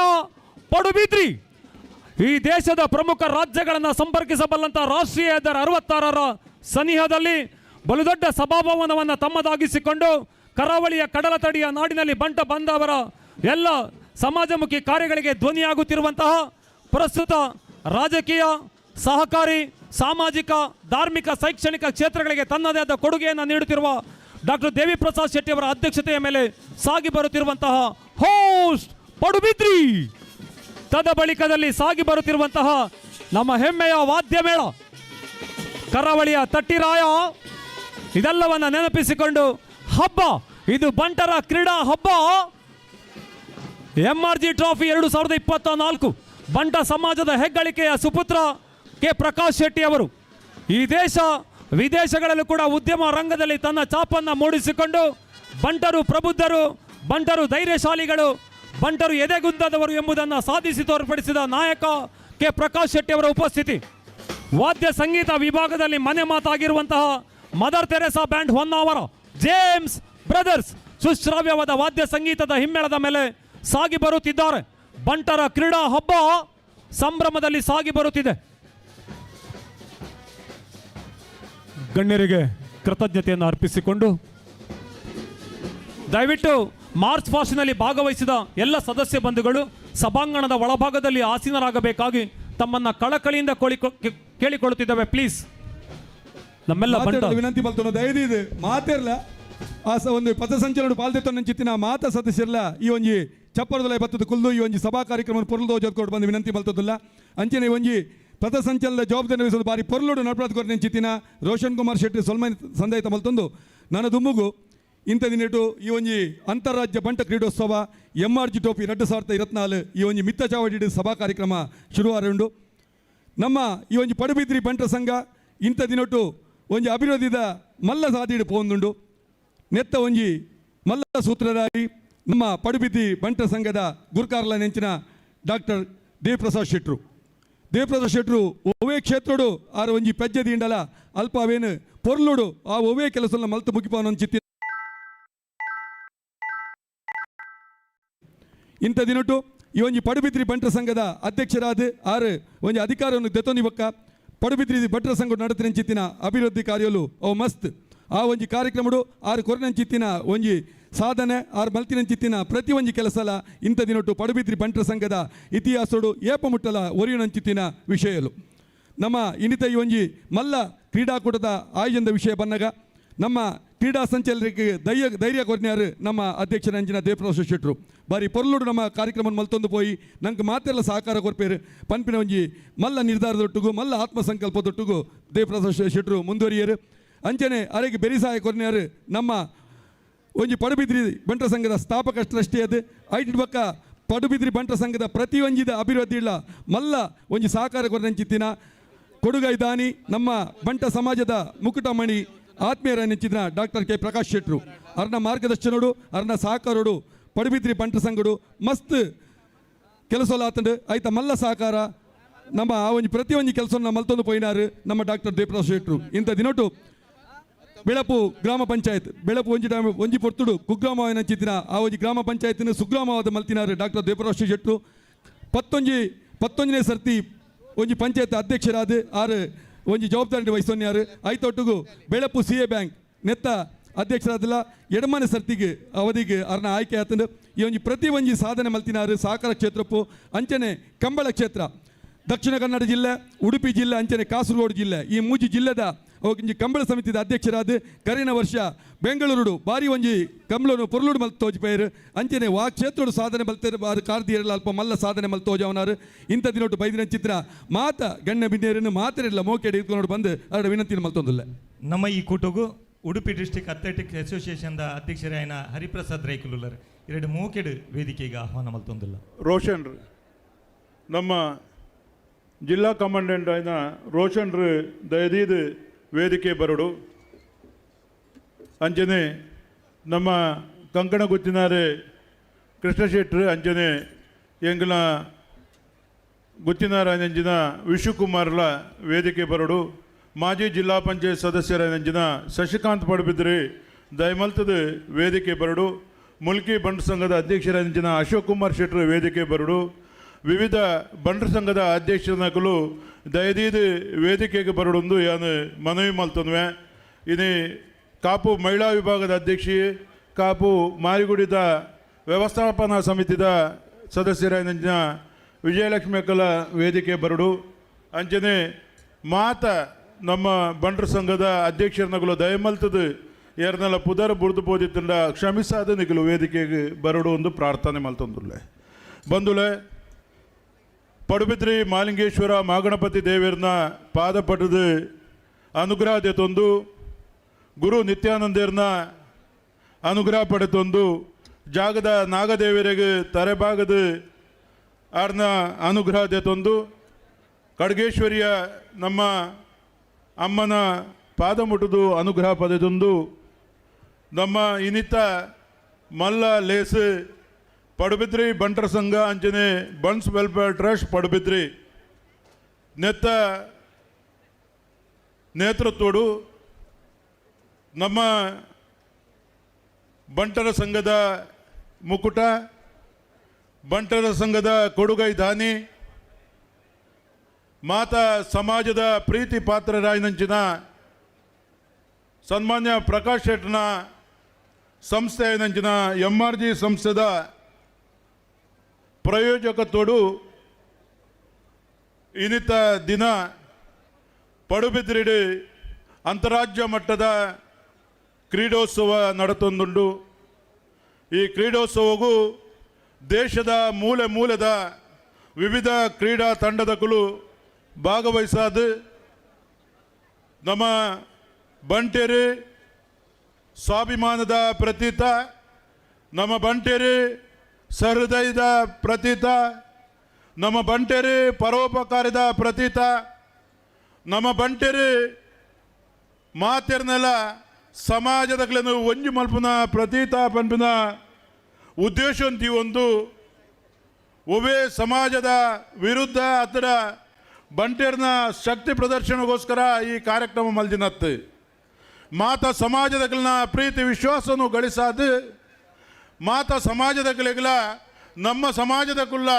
ಪಡುಬಿದ್ರಿ, ಈ ದೇಶದ ಪ್ರಮುಖ ರಾಜ್ಯಗಳನ್ನು ಸಂಪರ್ಕಿಸಬಲ್ಲಂತಹ ರಾಷ್ಟ್ರೀಯ ಹೆದ್ದಾರಿ 66ರ ಸನಿಹದಲ್ಲಿ ಬಲುದೊಡ್ಡ ಸಭಾಭವನವನ್ನು ತಮ್ಮದಾಗಿಸಿಕೊಂಡು ಕರಾವಳಿಯ ಕಡಲ ತಡಿಯ ನಾಡಿನಲ್ಲಿ ಬಂಟ ಬಂದವರ ಎಲ್ಲ ಸಮಾಜಮುಖಿ ಕಾರ್ಯಗಳಿಗೆ ಧ್ವನಿಯಾಗುತ್ತಿರುವಂತಹ ಪ್ರಸ್ತುತ ರಾಜಕೀಯ, ಸಹಕಾರಿ, ಸಾಮಾಜಿಕ, ಧಾರ್ಮಿಕ, ಶೈಕ್ಷಣಿಕ ಕ್ಷೇತ್ರಗಳಿಗೆ ತನ್ನದೇ ಆದ ಕೊಡುಗೆಯನ್ನು ನೀಡುತ್ತಿರುವ ಡಾಕ್ಟರ್ ದೇವಿ ಪ್ರಸಾದ್ ಶೆಟ್ಟಿ ಅವರ ಅಧ್ಯಕ್ಷತೆಯ ಮೇಲೆ ಸಾಗಿ ಬರುತ್ತಿರುವಂತಹ ಹೋಸ್ಟ್ ಪಡುಬಿದ್ರಿ. ತದ ಬಳಿಕದಲ್ಲಿ ಸಾಗಿ ಬರುತ್ತಿರುವಂತಹ ನಮ್ಮ ಹೆಮ್ಮೆಯ ವಾದ್ಯ ಮೇಳ, ಕರಾವಳಿಯ ತಟ್ಟಿರಾಯ, ಇದೆಲ್ಲವನ್ನ ನೆನಪಿಸಿಕೊಂಡು ಹಬ್ಬ, ಇದು ಬಂಟರ ಕ್ರೀಡಾ ಹಬ್ಬ. MRG ಟ್ರೋಫಿ 2024 ಬಂಟ ಸಮಾಜದ ಹೆಗ್ಗಳಿಕೆಯ ಸುಪುತ್ರ ಕೆ ಪ್ರಕಾಶ್ ಶೆಟ್ಟಿ ಅವರು ಈ ದೇಶ ವಿದೇಶಗಳಲ್ಲೂ ಕೂಡ ಉದ್ಯಮ ರಂಗದಲ್ಲಿ ತನ್ನ ಛಾಪನ್ನು ಮೂಡಿಸಿಕೊಂಡು ಬಂಟರು ಪ್ರಬುದ್ಧರು, ಬಂಟರು ಧೈರ್ಯಶಾಲಿಗಳು, ಬಂಟರು ಎದೆಗುಂದದವರು ಎಂಬುದನ್ನು ಸಾಧಿಸಿ ತೋರ್ಪಡಿಸಿದ ನಾಯಕ ಕೆ ಪ್ರಕಾಶ್ ಶೆಟ್ಟಿ ಅವರ ಉಪಸ್ಥಿತಿ. ವಾದ್ಯ ಸಂಗೀತ ವಿಭಾಗದಲ್ಲಿ ಮನೆ ಮಾತಾಗಿರುವಂತಹ Mother Teresa band Honnavara, James brothers ಸುಶ್ರಾವ್ಯವಾದ ವಾದ್ಯ ಸಂಗೀತದ ಹಿಮ್ಮೇಳದ ಮೇಲೆ ಸಾಗಿ ಬರುತ್ತಿದ್ದಾರೆ. ಬಂಟರ ಕ್ರೀಡಾ ಹಬ್ಬ ಸಂಭ್ರಮದಲ್ಲಿ ಸಾಗಿ ಬರುತ್ತಿದೆ. ಗಣ್ಯರಿಗೆ ಕೃತಜ್ಞತೆಯನ್ನು ಅರ್ಪಿಸಿಕೊಂಡು ದಯವಿಟ್ಟು ಮಾರ್ಚ್ ಪಾಸ್ಟ್ನಲ್ಲಿ ಭಾಗವಹಿಸಿದ ಎಲ್ಲ ಸದಸ್ಯ ಬಂಧುಗಳು ಸಭಾಂಗಣದ ಒಳಭಾಗದಲ್ಲಿ ಆಸೀನರಾಗಬೇಕಾಗಿ ತಮ್ಮನ್ನ ಕಳಕಳಿಯಿಂದ ಕೇಳಿಕೊಳ್ಳುತ್ತಿದ್ದೇವೆ. ಪ್ಲೀಸ್ ನಮ್ಮೆಲ್ಲ ಬಂಟ ವಿನಂತಿ ಬಲ್ತೋಣ ದಯದಿದೆ ಮಾತಿರ್ಲ ಒಂದು ಪಥಸಂಚಲನ ಪಾಲ್ದೆತ್ತೊಂದು ಚಿತ್ತಿನ ಮಾತ ಸದಸ್ಯರ್ಲ ಈ ಒಂಜಿ ಚಪ್ಪರದೊಲೆ ಬತ್ತದ ಕುಲ್ದು ಈ ಒಂಜಿ ಸಭಾ ಕಾರ್ಯಕ್ರಮ ಪೊರ್ಲು ಜೋದ್ಕೊಂಡು ಬಂದು ವಿನಂತಿ ಬಲ್ತದಲ್ಲ ಅಂಚನೆ ಒಂಜಿ ಪಥಸಂಚಲನದ ಜವಾಬ್ದಾರಿ ವಹಿಸೋದು ಬಾರಿ ಪೊರ್ಲುಡು ನಡ್ಪಡ್ಕೊರ್ ನೆಂಚಿತ್ತಿನ ರೋಷನ್ ಕುಮಾರ್ ಶೆಟ್ಟಿ ಸೊಲ್ಮೈನ್ ಸಂದಾಯಿತ ಮಲ್ತೊಂದು ನನ್ನ ದುಮ್ಮುಗು ಇಂಥ ದಿನೇಟು ಈ ಒಂಜಿ ಅಂತಾರಾಜ್ಯ ಬಂಟ ಕ್ರೀಡೋತ್ಸವ MRG ಟ್ರೋಫಿ 2024 ಈ ಒಂಜಿ ಮಿತ್ತ ಚಾವಡಿ ಸಭಾ ಕಾರ್ಯಕ್ರಮ ಶುರುವಾರುಂಡು. ನಮ್ಮ ಈ ಒಂಜಿ ಪಡುಬಿದ್ರಿ ಬಂಟ ಸಂಘ ಇಂಥ ದಿನೊಟ್ಟು ಒಂಜಿ ಅಭಿವೃದ್ಧಿದ ಮಲ್ಲ ಸಾದಿಡು ಪೋಂದುಂಡು. ನೆತ್ತ ಒಂಜಿ ಮಲ್ಲ ಸೂತ್ರಧಾರಿ ನಮ್ಮ ಪಡುಬಿದ್ರಿ ಬಂಟ ಸಂಘದ ಗುರ್ಕಾರ್ಲ ನೆಂಚಿನ ಡಾಕ್ಟರ್ ದೇವಪ್ರಸಾದ್ ಶೆಟ್ರು. ದೇವಪ್ರಸಾದ್ ಶೆಟ್ರು ಒವೇ ಕ್ಷೇತ್ರಡು ಆರು ಒಂಜಿ ಪೆಜ್ಜದಿ ಇಂಡಲ ಅಲ್ಪ ಅವೇನು ಪೊರ್ಲುಡು ಆ ಒವೇ ಕೆಲಸ ಮಲ್ತು ಮುಗಿಪವನೊಂದು ಚಿತ್ತಿ ಇಂಥ ದಿನೊಟ್ಟು ಈ ಒಂಜಿ ಪಡುಬಿದ್ರಿ ಬಂಟರ ಸಂಘದ ಅಧ್ಯಕ್ಷರಾದ ಆರು ಒಂಜಿ ಅಧಿಕಾರವನ್ನು ದೆತೊಂದಿವಕ್ಕ ಪಡುಬಿದ್ರಿ ಬಂಟರ ಸಂಘ ನಡೆತಿನ ಅಭಿವೃದ್ಧಿ ಕಾರ್ಯಲು ಅವು ಮಸ್ತ್ ಆ ಒಂಜಿ ಕಾರ್ಯಕ್ರಮಡು ಆರು ಕೊರನಂಚಿತ್ತಿನ ಒಂಜಿ ಸಾಧನೆ ಆರು ಮಲ್ತಿನಂಚಿತ್ತಿನ ಪ್ರತಿ ಒಂಜಿ ಕೆಲಸಲ ಇಂಥ ದಿನೊಟ್ಟು ಪಡುಬಿದ್ರಿ ಬಂಟರ ಸಂಘದ ಇತಿಹಾಸಡು ಏಪ ಮುಟ್ಟಲ ಒರಿಯುನಂಚಿತ್ತಿನ ವಿಷಯಲು ನಮ್ಮ ಇನ್ನಿತ ಈ ಒಂಜಿ ಮಲ್ಲ ಕ್ರೀಡಾಕೂಟದ ಆಯೋಜನದ ವಿಷಯ ಬಂದಾಗ ನಮ್ಮ ಕ್ರೀಡಾ ಸಂಚಾಲಕರಿಗೆ ಧೈರ್ಯ ಕೊರ್ನ್ಯಾರು ನಮ್ಮ ಅಧ್ಯಕ್ಷರಂಜಿನ ದೇವಪ್ರಸಾದ್ ಶೆಟ್ರು ಬಾರಿ ಪೊರ್ಲುಡು ನಮ್ಮ ಕಾರ್ಯಕ್ರಮ ಮಲ್ತೊಂದು ಪೋಯಿ ನಂಗೆ ಮಾತೆಲ್ಲ ಸಹಕಾರ ಕೊರ್ಪೇರು ಪನ್ಪಿನ ಒಂಜಿ ಮಲ್ಲ ನಿರ್ಧಾರದೊಟ್ಟಿಗೂ ಮಲ್ಲ ಆತ್ಮಸಂಕಲ್ಪದೊಟ್ಟಿಗೂ ದೇವಪ್ರಸಾದ್ ಶೆಟ್ರು ಮುಂದುವರಿಯರು ಅಂಚನೆ ಅರೆಗೆ ಬೆರಿ ಸಹಾಯ ಕೊರ್ನ್ಯಾರು ನಮ್ಮ ಒಂಜಿ ಪಡುಬಿದ್ರಿ ಬಂಟರ ಸಂಘದ ಸ್ಥಾಪಕ ಟ್ರಸ್ಟಿ ಅದು ಐಟಿ ಬಕ್ಕ ಪಡುಬಿದ್ರಿ ಬಂಟರ ಸಂಘದ ಪ್ರತಿ ಒಂಜಿದ ಅಭಿವೃದ್ಧಿ ಇಲ್ಲ ಮಲ್ಲ ಒಂಜಿ ಸಹಕಾರ ಕೊರ್ನಂಚಿತ್ತಿನ ಕೊಡುಗೈ ದಾನಿ ನಮ್ಮ ಬಂಟ ಸಮಾಜದ ಮುಕುಟಮಣಿ ಆತ್ಮೀಯರ ನೆಚ್ಚಿನ ಡಾಕ್ಟರ್ ಕೆ ಪ್ರಕಾಶ್ ಶೆಟ್ರು ಅರ್ನ ಮಾರ್ಗದರ್ಶನೋಡು ಅರ್ನ ಸಹಕಾರೋಡು ಪಡುಬಿದ್ರಿ ಬಂಟ ಸಂಘಡು ಮಸ್ತ್ ಕೆಲಸಲಾತಂಡು ಆಯ್ತ ಮಲ್ಲ ಸಹಕಾರ ನಮ್ಮ ಆ ಒಂಜಿ ಪ್ರತಿ ಒಂಜಿ ಕೆಲಸವನ್ನು ಮಲ್ತೊಂದು ಪೋಯಿನಾರು ನಮ್ಮ ಡಾಕ್ಟರ್ ದೇವಪ್ರಸಾದ್ ಶೆಟ್ರು ಇಂಥ ದಿನೊಟ್ಟು ಬೆಳಪು ಗ್ರಾಮ ಪಂಚಾಯತ್ ಬೆಳಪು ಒಂಜಿ ಪೊರ್ತುಡು ಕುಗ್ರಾಮ ಚಿತ್ತಿನ ಆ ಒಂಜಿ ಗ್ರಾಮ ಪಂಚಾಯತ್ನ ಸುಗ್ರಾಮವಾದ ಮಲ್ತಿನಾರು ಡಾಕ್ಟರ್ ದೇವಪ್ರಸಾದ್ ಶೆಟ್ರು 11ನೇ ಸರ್ತಿ ಒಂಜಿ ಪಂಚಾಯತ್ ಅಧ್ಯಕ್ಷರಾದ ಆರು ಒಂಜಿ ಜವಾಬ್ದಾರಿ ವಹಿಸೋನ್ಯಾರು ಐತೊಟ್ಟಿಗೂ ಬೆಳಪು CA ಬ್ಯಾಂಕ್ ನೆತ್ತ ಅಧ್ಯಕ್ಷರಾದಲ್ಲ ಎಡಮನೆ ಸರ್ತಿಗೆ ಅವಧಿಗೆ ಅರ್ನ ಆಯ್ಕೆ ಆತಂದು ಈ ಒಂಜಿ ಪ್ರತಿ ಒಂಜಿ ಸಾಧನೆ ಮಲ್ತಿನಾರು ಸಹಕಾರ ಕ್ಷೇತ್ರಪ್ಪು ಅಂಚನೆ ಕಂಬಳ ಕ್ಷೇತ್ರ ದಕ್ಷಿಣ ಕನ್ನಡ ಜಿಲ್ಲೆ ಉಡುಪಿ ಜಿಲ್ಲೆ ಅಂಚನೆ ಕಾಸರಗೋಡು ಜಿಲ್ಲೆ ಈ ಮೂಜಿ ಜಿಲ್ಲೆದ ಒಂಜಿ ಕಂಬಳ ಸಮಿತಿದ ಅಧ್ಯಕ್ಷರಾದ ಕರಿನ ವರ್ಷ ಬೆಂಗಳೂರು ಬಾರಿ ಒಂಜಿ ಕಂಬಳನು ಪೊರ್ಲುಡು ಮಲ್ತು ತೋಜಿಪೇರು ಅಂಚನೆ ವಾ ಕ್ಷೇತ್ರಡು ಸಾಧನೆ ಮಲ್ತೇರು ಬಾರು ಕಾರ್ದಿಯರಲ್ಲ ಅಲ್ಪ ಮಲ್ಲ ಸಾಧನೆ ಮಲ್ತು ತೋಜವನಾರು ಇಂಥ ದಿನೊಟ್ಟು ಬೈದಿನ ಚಿತ್ರ ಮಾತ ಗಣ್ಯ ಬಿನ್ನೇರನ್ನು ಮಾತರಿಲ್ಲ ಮೋಕೆಡೆ ಇಟ್ಕೊಂಡು ಬಂದು ಅವರ ವಿನಂತಿನ ಮಲ್ತೊಂದಿಲ್ಲ. ನಮ್ಮ ಈ ಕೂಟಗೂ ಉಡುಪಿ ಡಿಸ್ಟ್ರಿಕ್ಟ್ ಅಥ್ಲೆಟಿಕ್ಸ್ ಅಸೋಸಿಯೇಷನ್ದ ಅಧ್ಯಕ್ಷರಾಯನ ಹರಿಪ್ರಸಾದ್ ರೈಕುಲುಲ್ಲರ್ ಎರಡು ಮೋಕೆಡು ವೇದಿಕೆಗೆ ಆಹ್ವಾನ ಮಲ್ತೊಂದಿಲ್ಲ. ರೋಷನ್ ನಮ್ಮ ಜಿಲ್ಲಾ ಕಮಾಂಡೆಂಟ್ ಆಯ್ನ ರೋಷನ್ ದಯದೀದು ವೇದಿಕೆ ಬರಡು ಅಂಚನೆ ನಮ್ಮ ಕಂಕಣ ಗುತ್ತಿನಾರೆ ಕೃಷ್ಣ ಶೆಟ್ರು ಅಂಚನೆ ಎಂಗ್ಲ ಗುತ್ತಿನಾರ ನಂಜಿನ ವಿಶ್ವಕುಮಾರ್ಲ ವೇದಿಕೆ ಬರಡು ಮಾಜಿ ಜಿಲ್ಲಾ ಪಂಚಾಯತ್ ಸದಸ್ಯರ ನಂಜಿನ ಶಶಿಕಾಂತ್ ಪಡುಬಿದ್ರಿ ದಯಮಲ್ತದ ವೇದಿಕೆ ಬರಡು ಮುಲ್ಕಿ ಬಂಟ ಸಂಘದ ಅಧ್ಯಕ್ಷರ ನಂಜಿನ ಅಶೋಕ್ ಕುಮಾರ್ ಶೆಟ್ರು ವೇದಿಕೆ ಬರಡು ವಿವಿಧ ಬಂಟರ ಸಂಘದ ಅಧ್ಯಕ್ಷರನಕಲು ದಯದೀದು ವೇದಿಕೆಗೆ ಬರಡೊಂದು ಯಾನು ಮನವಿ ಮಲ್ತನ್ವೆ ಇನಿ ಕಾಪು ಮಹಿಳಾ ವಿಭಾಗದ ಅಧ್ಯಕ್ಷಿ ಕಾಪು ಮಾರಿಗುಡಿದ ವ್ಯವಸ್ಥಾಪನಾ ಸಮಿತಿದ ಸದಸ್ಯರ ವಿಜಯಲಕ್ಷ್ಮಿ ಅಕ್ಕಲ ವೇದಿಕೆ ಬರಡು ಅಂಚನೆ ಮಾತ ನಮ್ಮ ಬಂಟರ ಸಂಘದ ಅಧ್ಯಕ್ಷರನಗಲು ದಯಮಲ್ತದು ಎರನೆಲ್ಲ ಪುದರ್ ಬುಡ್ದು ಬೋದಿತ್ತಂಡ ಕ್ಷಮಿಸಾದ ನಿಗಲು ವೇದಿಕೆಗೆ ಬರಡು ಒಂದು ಪ್ರಾರ್ಥನೆ ಮಲ್ತೊಂದುಲ್ಲೆ ಬಂಧುಲೆ ಪಡುಬಿದ್ರಿ ಮಾಲಿಂಗೇಶ್ವರ ಮಾಗಣಪತಿ ದೇವರನ್ನ ಪಾದ ಪಡೆದು ಅನುಗ್ರಹ ದೆತೊಂದು ಗುರು ನಿತ್ಯಾನಂದರ್ನ ಅನುಗ್ರಹ ಪಡೆತೊಂದು ಜಾಗದ ನಾಗದೇವರಿಗೆ ತರೆಭಾಗದ ಆರ್ನ ಅನುಗ್ರಹ ದೆತೊಂದು ಖಡ್ಗೇಶ್ವರಿಯ ನಮ್ಮ ಅಮ್ಮನ ಪಾದ ಮುಟ್ಟುದು ಅನುಗ್ರಹ ಪಡೆದೊಂದು ನಮ್ಮ ಇನಿತ ಮಲ್ಲ ಲೇಸ್ ಪಡುಬಿದ್ರಿ ಬಂಟರ ಸಂಘ ಅಂಚನೆ ಬನ್ಸ್ ವೆಲ್ಫೇರ್ ಟ್ರಸ್ಟ್ ಪಡುಬಿದ್ರಿ ನೆತ್ತ ನೇತೃತ್ವಡು ನಮ್ಮ ಬಂಟರ ಸಂಘದ ಮುಕುಟ ಬಂಟರ ಸಂಘದ ಕೊಡುಗೈ ದಾನಿ ಮಾತಾ ಸಮಾಜದ ಪ್ರೀತಿ ಪಾತ್ರರಾಯನಂಚಿನ ಸನ್ಮಾನ್ಯ ಪ್ರಕಾಶ್ ಶೆಟ್ಟನ ಸಂಸ್ಥೆ ನಂಚಿನ MRG ಸಂಸ್ಥೆದ ಪ್ರಯೋಜಕತ್ವಡು ಇನಿತ ದಿನ ಪಡುಬಿದ್ರಿಡಿ ಅಂತಾರಾಜ್ಯ ಮಟ್ಟದ ಕ್ರೀಡೋತ್ಸವ ನಡೆತೊಂದುಂಡು ಈ ಕ್ರೀಡೋತ್ಸವಗೂ ದೇಶದ ಮೂಲೆ ಮೂಲೆದ ವಿವಿಧ ಕ್ರೀಡಾ ತಂಡದಗಳು ಭಾಗವಹಿಸಾದ ನಮ್ಮ ಬಂಟೇರಿ ಸ್ವಾಭಿಮಾನದ ಪ್ರತೀತ ನಮ್ಮ ಬಂಟೇರಿ ಸಹೃದಯದ ಪ್ರತೀತ ನಮ್ಮ ಬಂಟೇರಿ ಪರೋಪಕಾರದ ಪ್ರತೀತ ನಮ್ಮ ಬಂಟೇರಿ ಮಾತೆರ್ನೆಲ್ಲ ಸಮಾಜದಗಳನ್ನು ಒಂಜು ಮಲ್ಪನ ಪ್ರತೀತ ಪಂಪಿನ ಉದ್ದೇಶ ಒಂದು ಒವೇ ಸಮಾಜದ ವಿರುದ್ಧ ಹತ್ತಿರ ಬಂಟೇರ್ನ ಶಕ್ತಿ ಪ್ರದರ್ಶನಗೋಸ್ಕರ ಈ ಕಾರ್ಯಕ್ರಮ ಮಲ್ದಿನತ್ತು ಮಾತಾ ಸಮಾಜದಗಳನ್ನ ಪ್ರೀತಿ ವಿಶ್ವಾಸವನ್ನು ಗಳಿಸಾದ ಮಾತಾ ಸಮಾಜದಗಳಿಗೆಲ್ಲ ನಮ್ಮ ಸಮಾಜದಕ್ಕುಲ್ಲ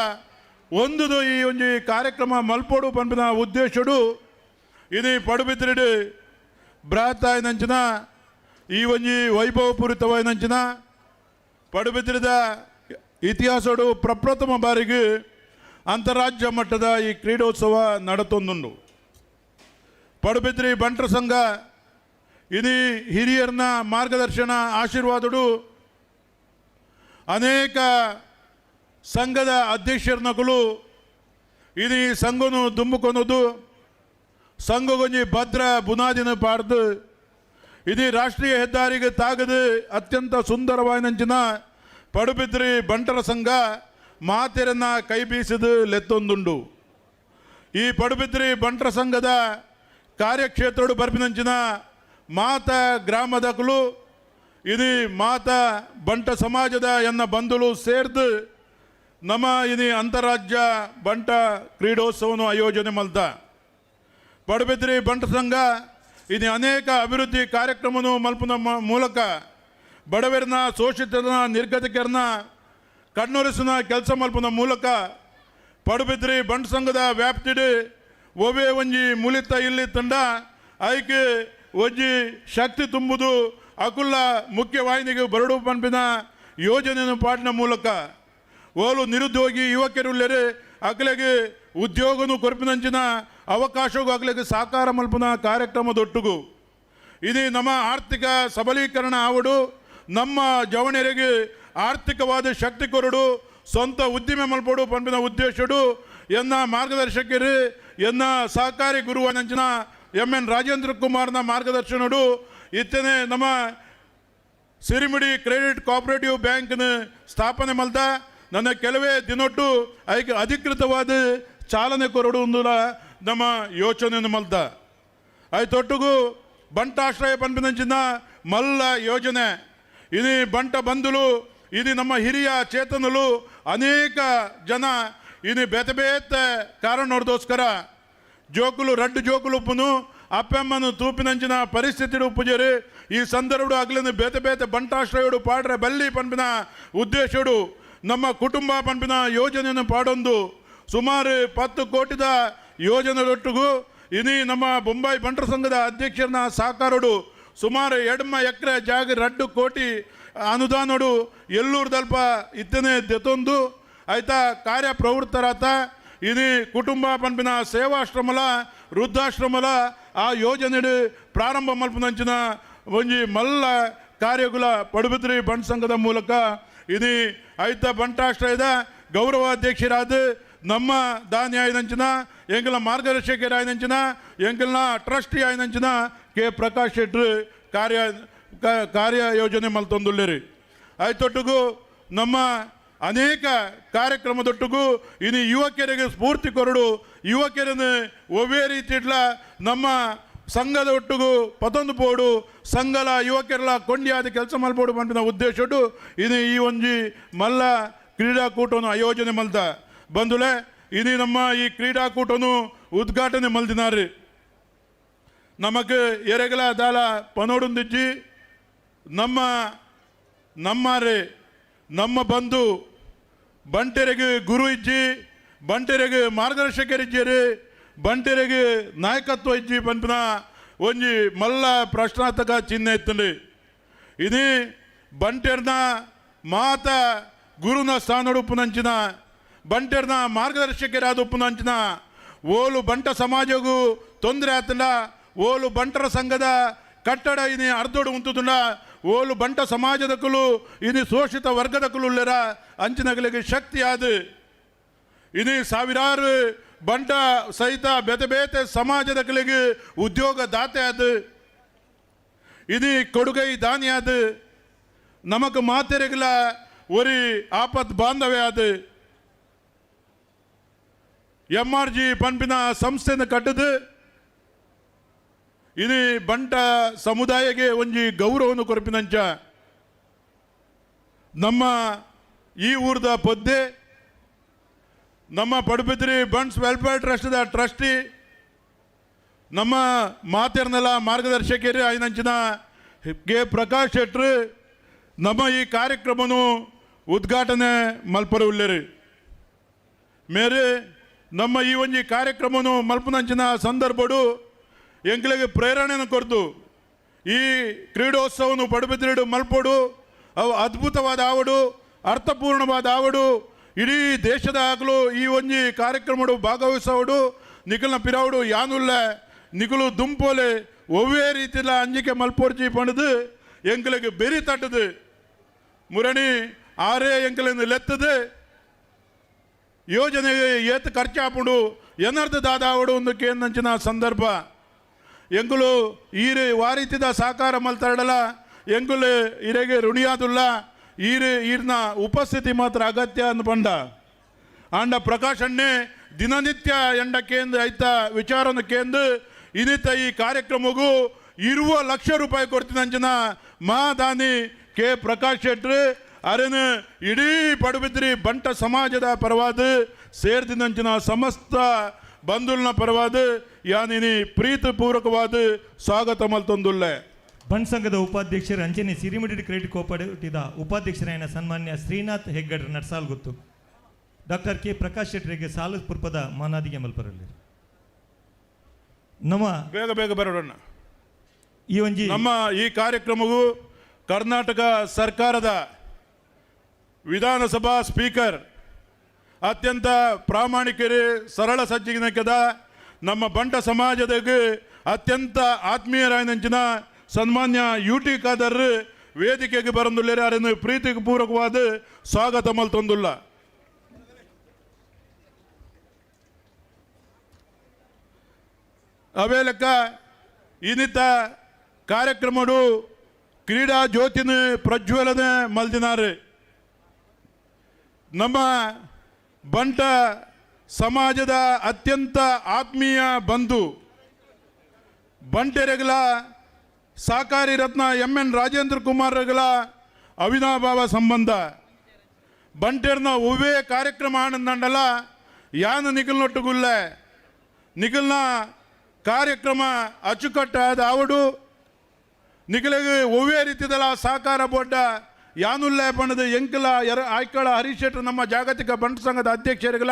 ಒಂದು ಈ ಒಂಜಿ ಕಾರ್ಯಕ್ರಮ ಮಲ್ಪೋಡು ಪಂಪಿನ ಉದ್ದೇಶಡು ಇದು ಪಡುಬಿದ್ರಿಡು ಬೃಹತ್ತಾಯನಂಚಿನ ಈ ಒಂಜಿ ವೈಭವಪೂರಿತವಾಯನಂಚಿನ ಪಡುಬಿದ್ರಿದ ಇತಿಹಾಸಡು ಪ್ರಪ್ರಥಮ ಬಾರಿಗೆ ಅಂತಾರಾಜ್ಯ ಮಟ್ಟದ ಈ ಕ್ರೀಡೋತ್ಸವ ನಡೆತೊಂದುಂಡು ಪಡುಬಿದ್ರಿ ಬಂಟರ ಸಂಘ ಇದು ಹಿರಿಯರನ್ನ ಮಾರ್ಗದರ್ಶನ ಆಶೀರ್ವಾದಡು ಅನೇಕ ಸಂಘದ ಅಧ್ಯಕ್ಷರನಗಳು ಇದು ಸಂಘನು ದುಂಬುಕೊನೋದು ಸಂಘಗೊಂಜಿ ಭದ್ರ ಬುನಾದಿನ ಪಾಡ್ದು ಇದು ರಾಷ್ಟ್ರೀಯ ಹೆದ್ದಾರಿಗೆ ತಾಗದು ಅತ್ಯಂತ ಸುಂದರವಾಯಿನಂಚಿನ ಪಡುಬಿದ್ರಿ ಬಂಟರ ಸಂಘ ಮಾತೆರನ್ನ ಕೈ ಬೀಸಿದು ಲೆತ್ತೊಂದುಂಡು ಈ ಪಡುಬಿದ್ರಿ ಬಂಟರ ಸಂಘದ ಕಾರ್ಯಕ್ಷೇತ್ರಡು ಬರ್ಪಿನಂಚಿನ ಮಾತ ಗ್ರಾಮದಕಲು ಇದು ಮಾತ ಬಂಟ ಸಮಾಜದ ಎನ್ನ ಬಂಧುಗಳು ಸೇರ್ದು ನಮ್ಮ ಇದು ಅಂತಾರಾಜ್ಯ ಬಂಟ ಕ್ರೀಡೋತ್ಸವನು ಆಯೋಜನೆ ಮಲ್ತ ಪಡುಬಿದ್ರಿ ಬಂಟ ಸಂಘ ಇದು ಅನೇಕ ಅಭಿವೃದ್ಧಿ ಕಾರ್ಯಕ್ರಮವನ್ನು ಮಲ್ಪನ ಮೂಲಕ ಬಡವರನ್ನ ಶೋಷಿತರನ್ನ ನಿರ್ಗತಿಕರನ್ನ ಕಣ್ಣೊರೆಸಿನ ಕೆಲಸ ಮಲ್ಪನ ಮೂಲಕ ಪಡುಬಿದ್ರಿ ಬಂಟ ಸಂಘದ ವ್ಯಾಪ್ತಿಡು ಒವೇ ಒಂಜಿ ಮುಲಿತ ಇಲ್ಲಿ ತಂಡ ಐಕೆ ಒಂಜಿ ಶಕ್ತಿ ತುಂಬುದು ಅಕುಲ್ಲ ಮುಖ್ಯವಾಹಿನಿಗೆ ಬರಡು ಪಂಪಿನ ಯೋಜನೆಯನ್ನು ಪಾಡಿನ ಮೂಲಕ ಓಲು ನಿರುದ್ಯೋಗಿ ಯುವಕರುಳ್ಳರೆ ಅಕಲೆಗೆ ಉದ್ಯೋಗನು ಕೊರಪಿನಂಚಿನ ಅವಕಾಶಗೂ ಅಕಲೆಗೆ ಸಾಕಾರ ಮಲ್ಪನ ಕಾರ್ಯಕ್ರಮದೊಟ್ಟಿಗೂ ಇದು ನಮ್ಮ ಆರ್ಥಿಕ ಸಬಲೀಕರಣ ಆವಡು ನಮ್ಮ ಜವಣರಿಗೆ ಆರ್ಥಿಕವಾದ ಶಕ್ತಿ ಕೊರಡು ಸ್ವಂತ ಉದ್ದಿಮೆ ಮಲ್ಪಡು ಪಂಪಿನ ಉದ್ದೇಶಡು ಎನ್ನ ಮಾರ್ಗದರ್ಶಕರು ಎನ್ನ ಸಹಕಾರಿ ಗುರುವನಂಚಿನ MN ರಾಜೇಂದ್ರ ಕುಮಾರ್ನ ಮಾರ್ಗದರ್ಶನಡು ಇತ್ತನೆ ನಮ್ಮ ಸಿರಿಮಿಡಿ ಕ್ರೆಡಿಟ್ ಕೋಆಪರೇಟಿವ್ ಬ್ಯಾಂಕ್ನ ಸ್ಥಾಪನೆ ಮಲ್ತ ನನ್ನ ಕೆಲವೇ ದಿನೊಟ್ಟು ಐಕೆ ಅಧಿಕೃತವಾದ ಚಾಲನೆ ಕೊರಡು ನಮ್ಮ ಯೋಚನೆಯನ್ನು ಮಲ್ತ ಐತೊಟ್ಟಿಗೂ ಬಂಟಾಶ್ರಯ ಪಂಪಿನಂಚಿನ ಮಲ್ಲ ಯೋಜನೆ ಇದು ಬಂಟ ಬಂಧುಲು ಇದು ನಮ್ಮ ಹಿರಿಯ ಚೇತನಲು ಅನೇಕ ಜನ ಇದು ಬೇತೆ ಬೇತೆ ಕಾರಣೋರ್ಗೋಸ್ಕರ ಜೋಕುಲು ರಡ್ಡು ಜೋಕುಲು ಉಪ್ಪುನು ಅಪ್ಪಮ್ಮನು ತೂಪಿನಂಚಿನ ಪರಿಸ್ಥಿತಿ ಉಪ್ಪುಜೇರಿ ಈ ಸಂದರ್ಭಡು ಆಗ್ಲಿನ ಬೇತೆ ಬೇತೆ ಬಂಟಾಶ್ರಯಡು ಪಾಡ್ರೆ ಬಲ್ಲಿ ಪಂಪಿನ ಉದ್ದೇಶಡು ನಮ್ಮ ಕುಟುಂಬ ಪಂಪಿನ ಯೋಜನೆಯನ್ನು ಪಾಡೊಂದು ಸುಮಾರು 10 ಕೋಟಿದ ಯೋಜನೆಯೊಟ್ಟಿಗೂ ಇನಿ ನಮ್ಮ ಬೊಂಬಾಯಿ ಬಂಟರ ಸಂಘದ ಅಧ್ಯಕ್ಷರನ್ನ ಸಾಕಾರಡು ಸುಮಾರು 2 ಎಕರೆ ಜಾಗ 2 ಕೋಟಿ ಅನುದಾನಡು ಎಲ್ಲೂರು ದಲ್ಪ ಇತ್ತನೆ ದೆತೊಂದು ಆಯ್ತಾ ಕಾರ್ಯ ಪ್ರವೃತ್ತರಾತ ಇದು ಕುಟುಂಬ ಪಂಪಿನ ಸೇವಾಶ್ರಮಲ ವೃದ್ಧಾಶ್ರಮಲ ಆ ಯೋಜನೆ ಪ್ರಾರಂಭ ಮಲ್ಪನಂಚಿನ ಒಂಜಿ ಮಲ್ಲ ಕಾರ್ಯಗಳ ಪಡುಬಿದ್ರಿ ಬಂಟ ಸಂಘದ ಮೂಲಕ ಇದು ಐತ ಬಂಟಾಶ್ರಯದ ಗೌರವಾಧ್ಯಕ್ಷರಾದ ನಮ್ಮ ದಾನಿ ಆಯ್ದಂಚಿನ ಎಂಕಲ ಮಾರ್ಗದರ್ಶಕರಾಯ್ದಂಚಿನ ಎಂಕಲ್ನ ಟ್ರಸ್ಟಿ ಆಯ್ದಂಚಿನ ಕೆ ಪ್ರಕಾಶ್ ಶೆಟ್ರು ಕಾರ್ಯ ಯೋಜನೆ ಮಲ್ತೊಂದುಲ್ಲೇರಿ ಆಯ್ತೊಟ್ಟಿಗೂ ನಮ್ಮ ಅನೇಕ ಕಾರ್ಯಕ್ರಮದೊಟ್ಟಿಗೂ ಇನ್ನು ಯುವಕರಿಗೆ ಸ್ಫೂರ್ತಿ ಕೊರಡು ಯುವಕರನ್ನು ಒವ್ವೇ ರೀತಿಡ್ಲ ನಮ್ಮ ಸಂಘದ ಒಟ್ಟಿಗೂ ಪತೊಂದು ಪೋಡು ಸಂಘಲ ಯುವಕರೆಲ್ಲ ಕೊಂಡಿಯಾದ ಕೆಲಸ ಮಲ್ಪೋಡು ಬಂದಿನ ಉದ್ದೇಶಡು ಇನ್ನು ಈ ಒಂಜಿ ಮಲ್ಲ ಕ್ರೀಡಾಕೂಟವನ್ನು ಆಯೋಜನೆ ಮಲ್ತ ಬಂದುಲೆ ಇನ್ನು ನಮ್ಮ ಈ ಕ್ರೀಡಾಕೂಟನು ಉದ್ಘಾಟನೆ ಮಲ್ದಿನಾರಿ ನಮಗೆ ಎರೆಗಲ ದಾಲ ಪನೋಡುಂದಿಜ್ಜಿ ನಮ್ಮ ಬಂಧು ಬಂಟೆರೆಗೆ ಗುರು ಇಜ್ಜಿ ಬಂಟೆರೆಗೆ ಮಾರ್ಗದರ್ಶಕರಿಜ್ಜೇರಿ ಬಂಟೆರೆಗೆ ನಾಯಕತ್ವ ಇಜ್ಜಿ ಪಂಪಿನ ಒಂಜಿ ಮಲ್ಲ ಪ್ರಶ್ನಾರ್ಥಕ ಚಿಹ್ನೆ ಇತ್ತಂಡಿ ಇದು ಬಂಟೆರ್ನ ಮಾತ ಗುರುನ ಸ್ಥಾನಡು ಉಪ್ಪುನಂಚಿನ ಬಂಟೆರ್ನ ಮಾರ್ಗದರ್ಶಕರಾದ ಉಪ್ಪುನಂಚಿನ ಓಲು ಬಂಟ ಸಮಾಜಗೂ ತೊಂದರೆ ಆತಂಡ ಓಲು ಬಂಟರ ಸಂಘದ ಕಟ್ಟಡ ಇನಿ ಅರ್ಧೋಡು ಉಂತುಂಡ ಓಲು ಬಂಟ ಸಮಾಜದಕ್ಕೂ ಇನಿ ಶೋಷಿತ ವರ್ಗದಕ್ಕೂ ಅಂಚಿನಗಳಿಗೆ ಶಕ್ತಿ ಆದ ಇನಿ ಸಾವಿರಾರು ಬಂಟ ಸಹಿತ ಬೇತೆ ಸಮಾಜದಗಳಿಗೆ ಉದ್ಯೋಗ ದಾತೆ ಆದ ಇನಿ ಕೊಡುಗೈ ದಾನಿ ಆದ ನಮಕ್ ಮಾತೆರೆಗಳ ಒರಿ ಆಪತ್ ಬಾಂಧವ್ಯ ಆದ MRG ಪಂಪಿನ ಸಂಸ್ಥೆನ ಕಟ್ಟದು ಇದು ಬಂಟ ಸಮುದಾಯಕ್ಕೆ ಒಂಜಿ ಗೌರವವನ್ನು ಕೊರಪಿನಂಚ ನಮ್ಮ ಈ ಊರದ ಪೊದ್ದೆ ನಮ್ಮ ಪಡುಬಿದ್ರಿ ಬಂಟ್ಸ್ ವೆಲ್ಫೇರ್ ಟ್ರಸ್ಟ್ದ ಟ್ರಸ್ಟಿ ನಮ್ಮ ಮಾತೆರ್ನೆಲ್ಲ ಮಾರ್ಗದರ್ಶಕರು ಐನಂಚಿನ ಕೆ ಪ್ರಕಾಶ್ ಶೆಟ್ರು ನಮ್ಮ ಈ ಕಾರ್ಯಕ್ರಮನು ಉದ್ಘಾಟನೆ ಮಲ್ಪರು ಉಳ್ಳೇರಿ ಮೇರೆ ನಮ್ಮ ಈ ಒಂಜಿ ಕಾರ್ಯಕ್ರಮನು ಮಲ್ಪನಂಚಿನ ಸಂದರ್ಭಡು ಎಂಕ್ಲೆಗೆ ಪ್ರೇರಣೆಯನ್ನು ಕೊರ್ದು ಈ ಕ್ರೀಡೋತ್ಸವನು ಪಡುಬಿದ್ರಿಡು ಮಲ್ಪೋಡು ಅವು ಅದ್ಭುತವಾದ ಆವಡು ಅರ್ಥಪೂರ್ಣವಾದ ಆವಡು ಇಡೀ ದೇಶದ ಆಗಲು ಈ ಒಂಜಿ ಕಾರ್ಯಕ್ರಮಡು ಭಾಗವಹಿಸೋಡು ನಿಖಲ್ನ ಪಿರಾವುಡು ಯಾನುಲ್ಲ ನಿಖಲು ದುಂಪೋಲೆ ಒವ್ವೇ ರೀತಿಲ ಅಂಜಿಕೆ ಮಲ್ಪೋರ್ಜಿ ಪಣದು ಎಂಕ್ಲೆಗೆ ಬೆರಿ ತಟ್ಟದು ಮುರಣಿ ಆರೇ ಎಂಕ್ಲೆಂದು ಲೆತ್ತದು ಯೋಜನೆಗೆ ಏತ್ ಖರ್ಚಾಪುಡು ಎನರ್ದು ದಾದಾವಡು ಒಂದು ಕೇಂದಂಚಿನ ಸಂದರ್ಭ ಎಂಗುಲು ಈರು ವಾರೀತಿದ ಸಾಕಾರ ಮಲ್ತಾಡಲ್ಲ ಎಂಗುಲು ಇರೆಗೆ ಋಣಿಯಾದುಲ್ಲ ಈರ್ನ ಉಪಸ್ಥಿತಿ ಮಾತ್ರ ಅಗತ್ಯ ಅಂದ್ ಬಂಡ ಆಂಡ ಪ್ರಕಾಶ್ ಅಣ್ಣೆ ದಿನನಿತ್ಯ ಎಂಡ ಕೇಂದ್ರ ಐತ ವಿಚಾರನ ಕೇಂದ್ರ ಇನ್ನಿತ ಈ ಕಾರ್ಯಕ್ರಮಗೂ 20 ಲಕ್ಷ ರೂಪಾಯಿ ಕೊಡ್ತೀನಂಚಿನ ಮಹಾದಾನಿ ಕೆ ಪ್ರಕಾಶ್ ಶೆಟ್ರು ಅರೇನು ಇಡೀ ಪಡುಬಿದ್ರಿ ಬಂಟ ಸಮಾಜದ ಪರವಾದ ಸೇರ್ದಿನಂಚಿನ ಸಮಸ್ತ ಬಂಧುಲ್ನ ಪರವಾದ ಯಾನಿನಿ ಪ್ರೀತಿಪೂರ್ವಕವಾದ ಸ್ವಾಗತ ಮಲ್ತೊಂದುಲ್ಲೆ ಬಂಟ್ ಸಂಘದ ಉಪಾಧ್ಯಕ್ಷರು ಅಂಚನೆ ಸಿರಿಮಿಡಿ ಕ್ರೆಡಿಟ್ ಕೋಆಪರೇಟಿವ್ದ ಉಪಾಧ್ಯಕ್ಷರಾಯನ ಸನ್ಮಾನ್ಯ ಶ್ರೀನಾಥ್ ಹೆಗ್ಗಡ್ರ ನಡ್ಸಾಲ್ ಗೊತ್ತು ಡಾಕ್ಟರ್ ಕೆ ಪ್ರಕಾಶ್ ಶೆಟ್ಟರಿಗೆ ಸಾಲು ಪುರ್ಪದ ಮಾನಾದಿಗೆ ಮಲ್ಪರಲ್ಲಿ ನಮ್ಮ ಬೇಗ ಬರೋಣ ಈ ಒಂಜಿ ನಮ್ಮ ಈ ಕಾರ್ಯಕ್ರಮವು ಕರ್ನಾಟಕ ಸರ್ಕಾರದ ವಿಧಾನಸಭಾ ಸ್ಪೀಕರ್ ಅತ್ಯಂತ ಪ್ರಾಮಾಣಿಕರು ಸರಳ ಸಜ್ಜಿನಕದ ನಮ್ಮ ಬಂಟ ಸಮಾಜದಾಗ ಅತ್ಯಂತ ಆತ್ಮೀಯರಾಯನಂಚಿನ ಸನ್ಮಾನ್ಯ UT ಖಾದರ್ ವೇದಿಕೆಗೆ ಬರಂದುಲ್ಲೇರೆ ಅವರನ್ನು ಪ್ರೀತಿಪೂರ್ವಕವಾದ ಸ್ವಾಗತ ಮಲ್ತೊಂದುಲ್ಲ ಅವೇ ಲೆಕ್ಕ ಇನ್ನಿತ ಕಾರ್ಯಕ್ರಮಡು ಕ್ರೀಡಾ ಜ್ಯೋತಿನ ಪ್ರಜ್ವಲನೆ ಮಲ್ದಿನಾರೆ ನಮ್ಮ ಬಂಟ ಸಮಾಜದ ಅತ್ಯಂತ ಆತ್ಮೀಯ ಬಂಧು ಬಂಟೆರೆಗಳ ಸಹಕಾರಿ ರತ್ನ MN ರಾಜೇಂದ್ರ ಕುಮಾರ್ಗಳ ಅವಿನಾಭಾವ ಸಂಬಂಧ ಬಂಟೆರ್ನ ಒವ್ವೇ ಕಾರ್ಯಕ್ರಮ ಆನಂದಂಡಲ ಯಾನು ನಿಖಲ್ನೊಟ್ಟುಗುಲ್ಲ ನಿಖಲ್ನ ಕಾರ್ಯಕ್ರಮ ಅಚ್ಚುಕಟ್ಟಾದ ಆವಡು ನಿಖಲಿಗೆ ಒವ್ವೇ ರೀತಿದಲ್ಲ ಸಹಕಾರ ಬೋಡ್ಡ ಯಾನುಲ್ಲ ಬಣ್ಣದ ಎಂಕಲ ಆಯ್ಕಳ ಹರೀಶ್ ಶೆಟ್ರು ನಮ್ಮ ಜಾಗತಿಕ ಬಂಟ ಸಂಘದ ಅಧ್ಯಕ್ಷರುಗಳ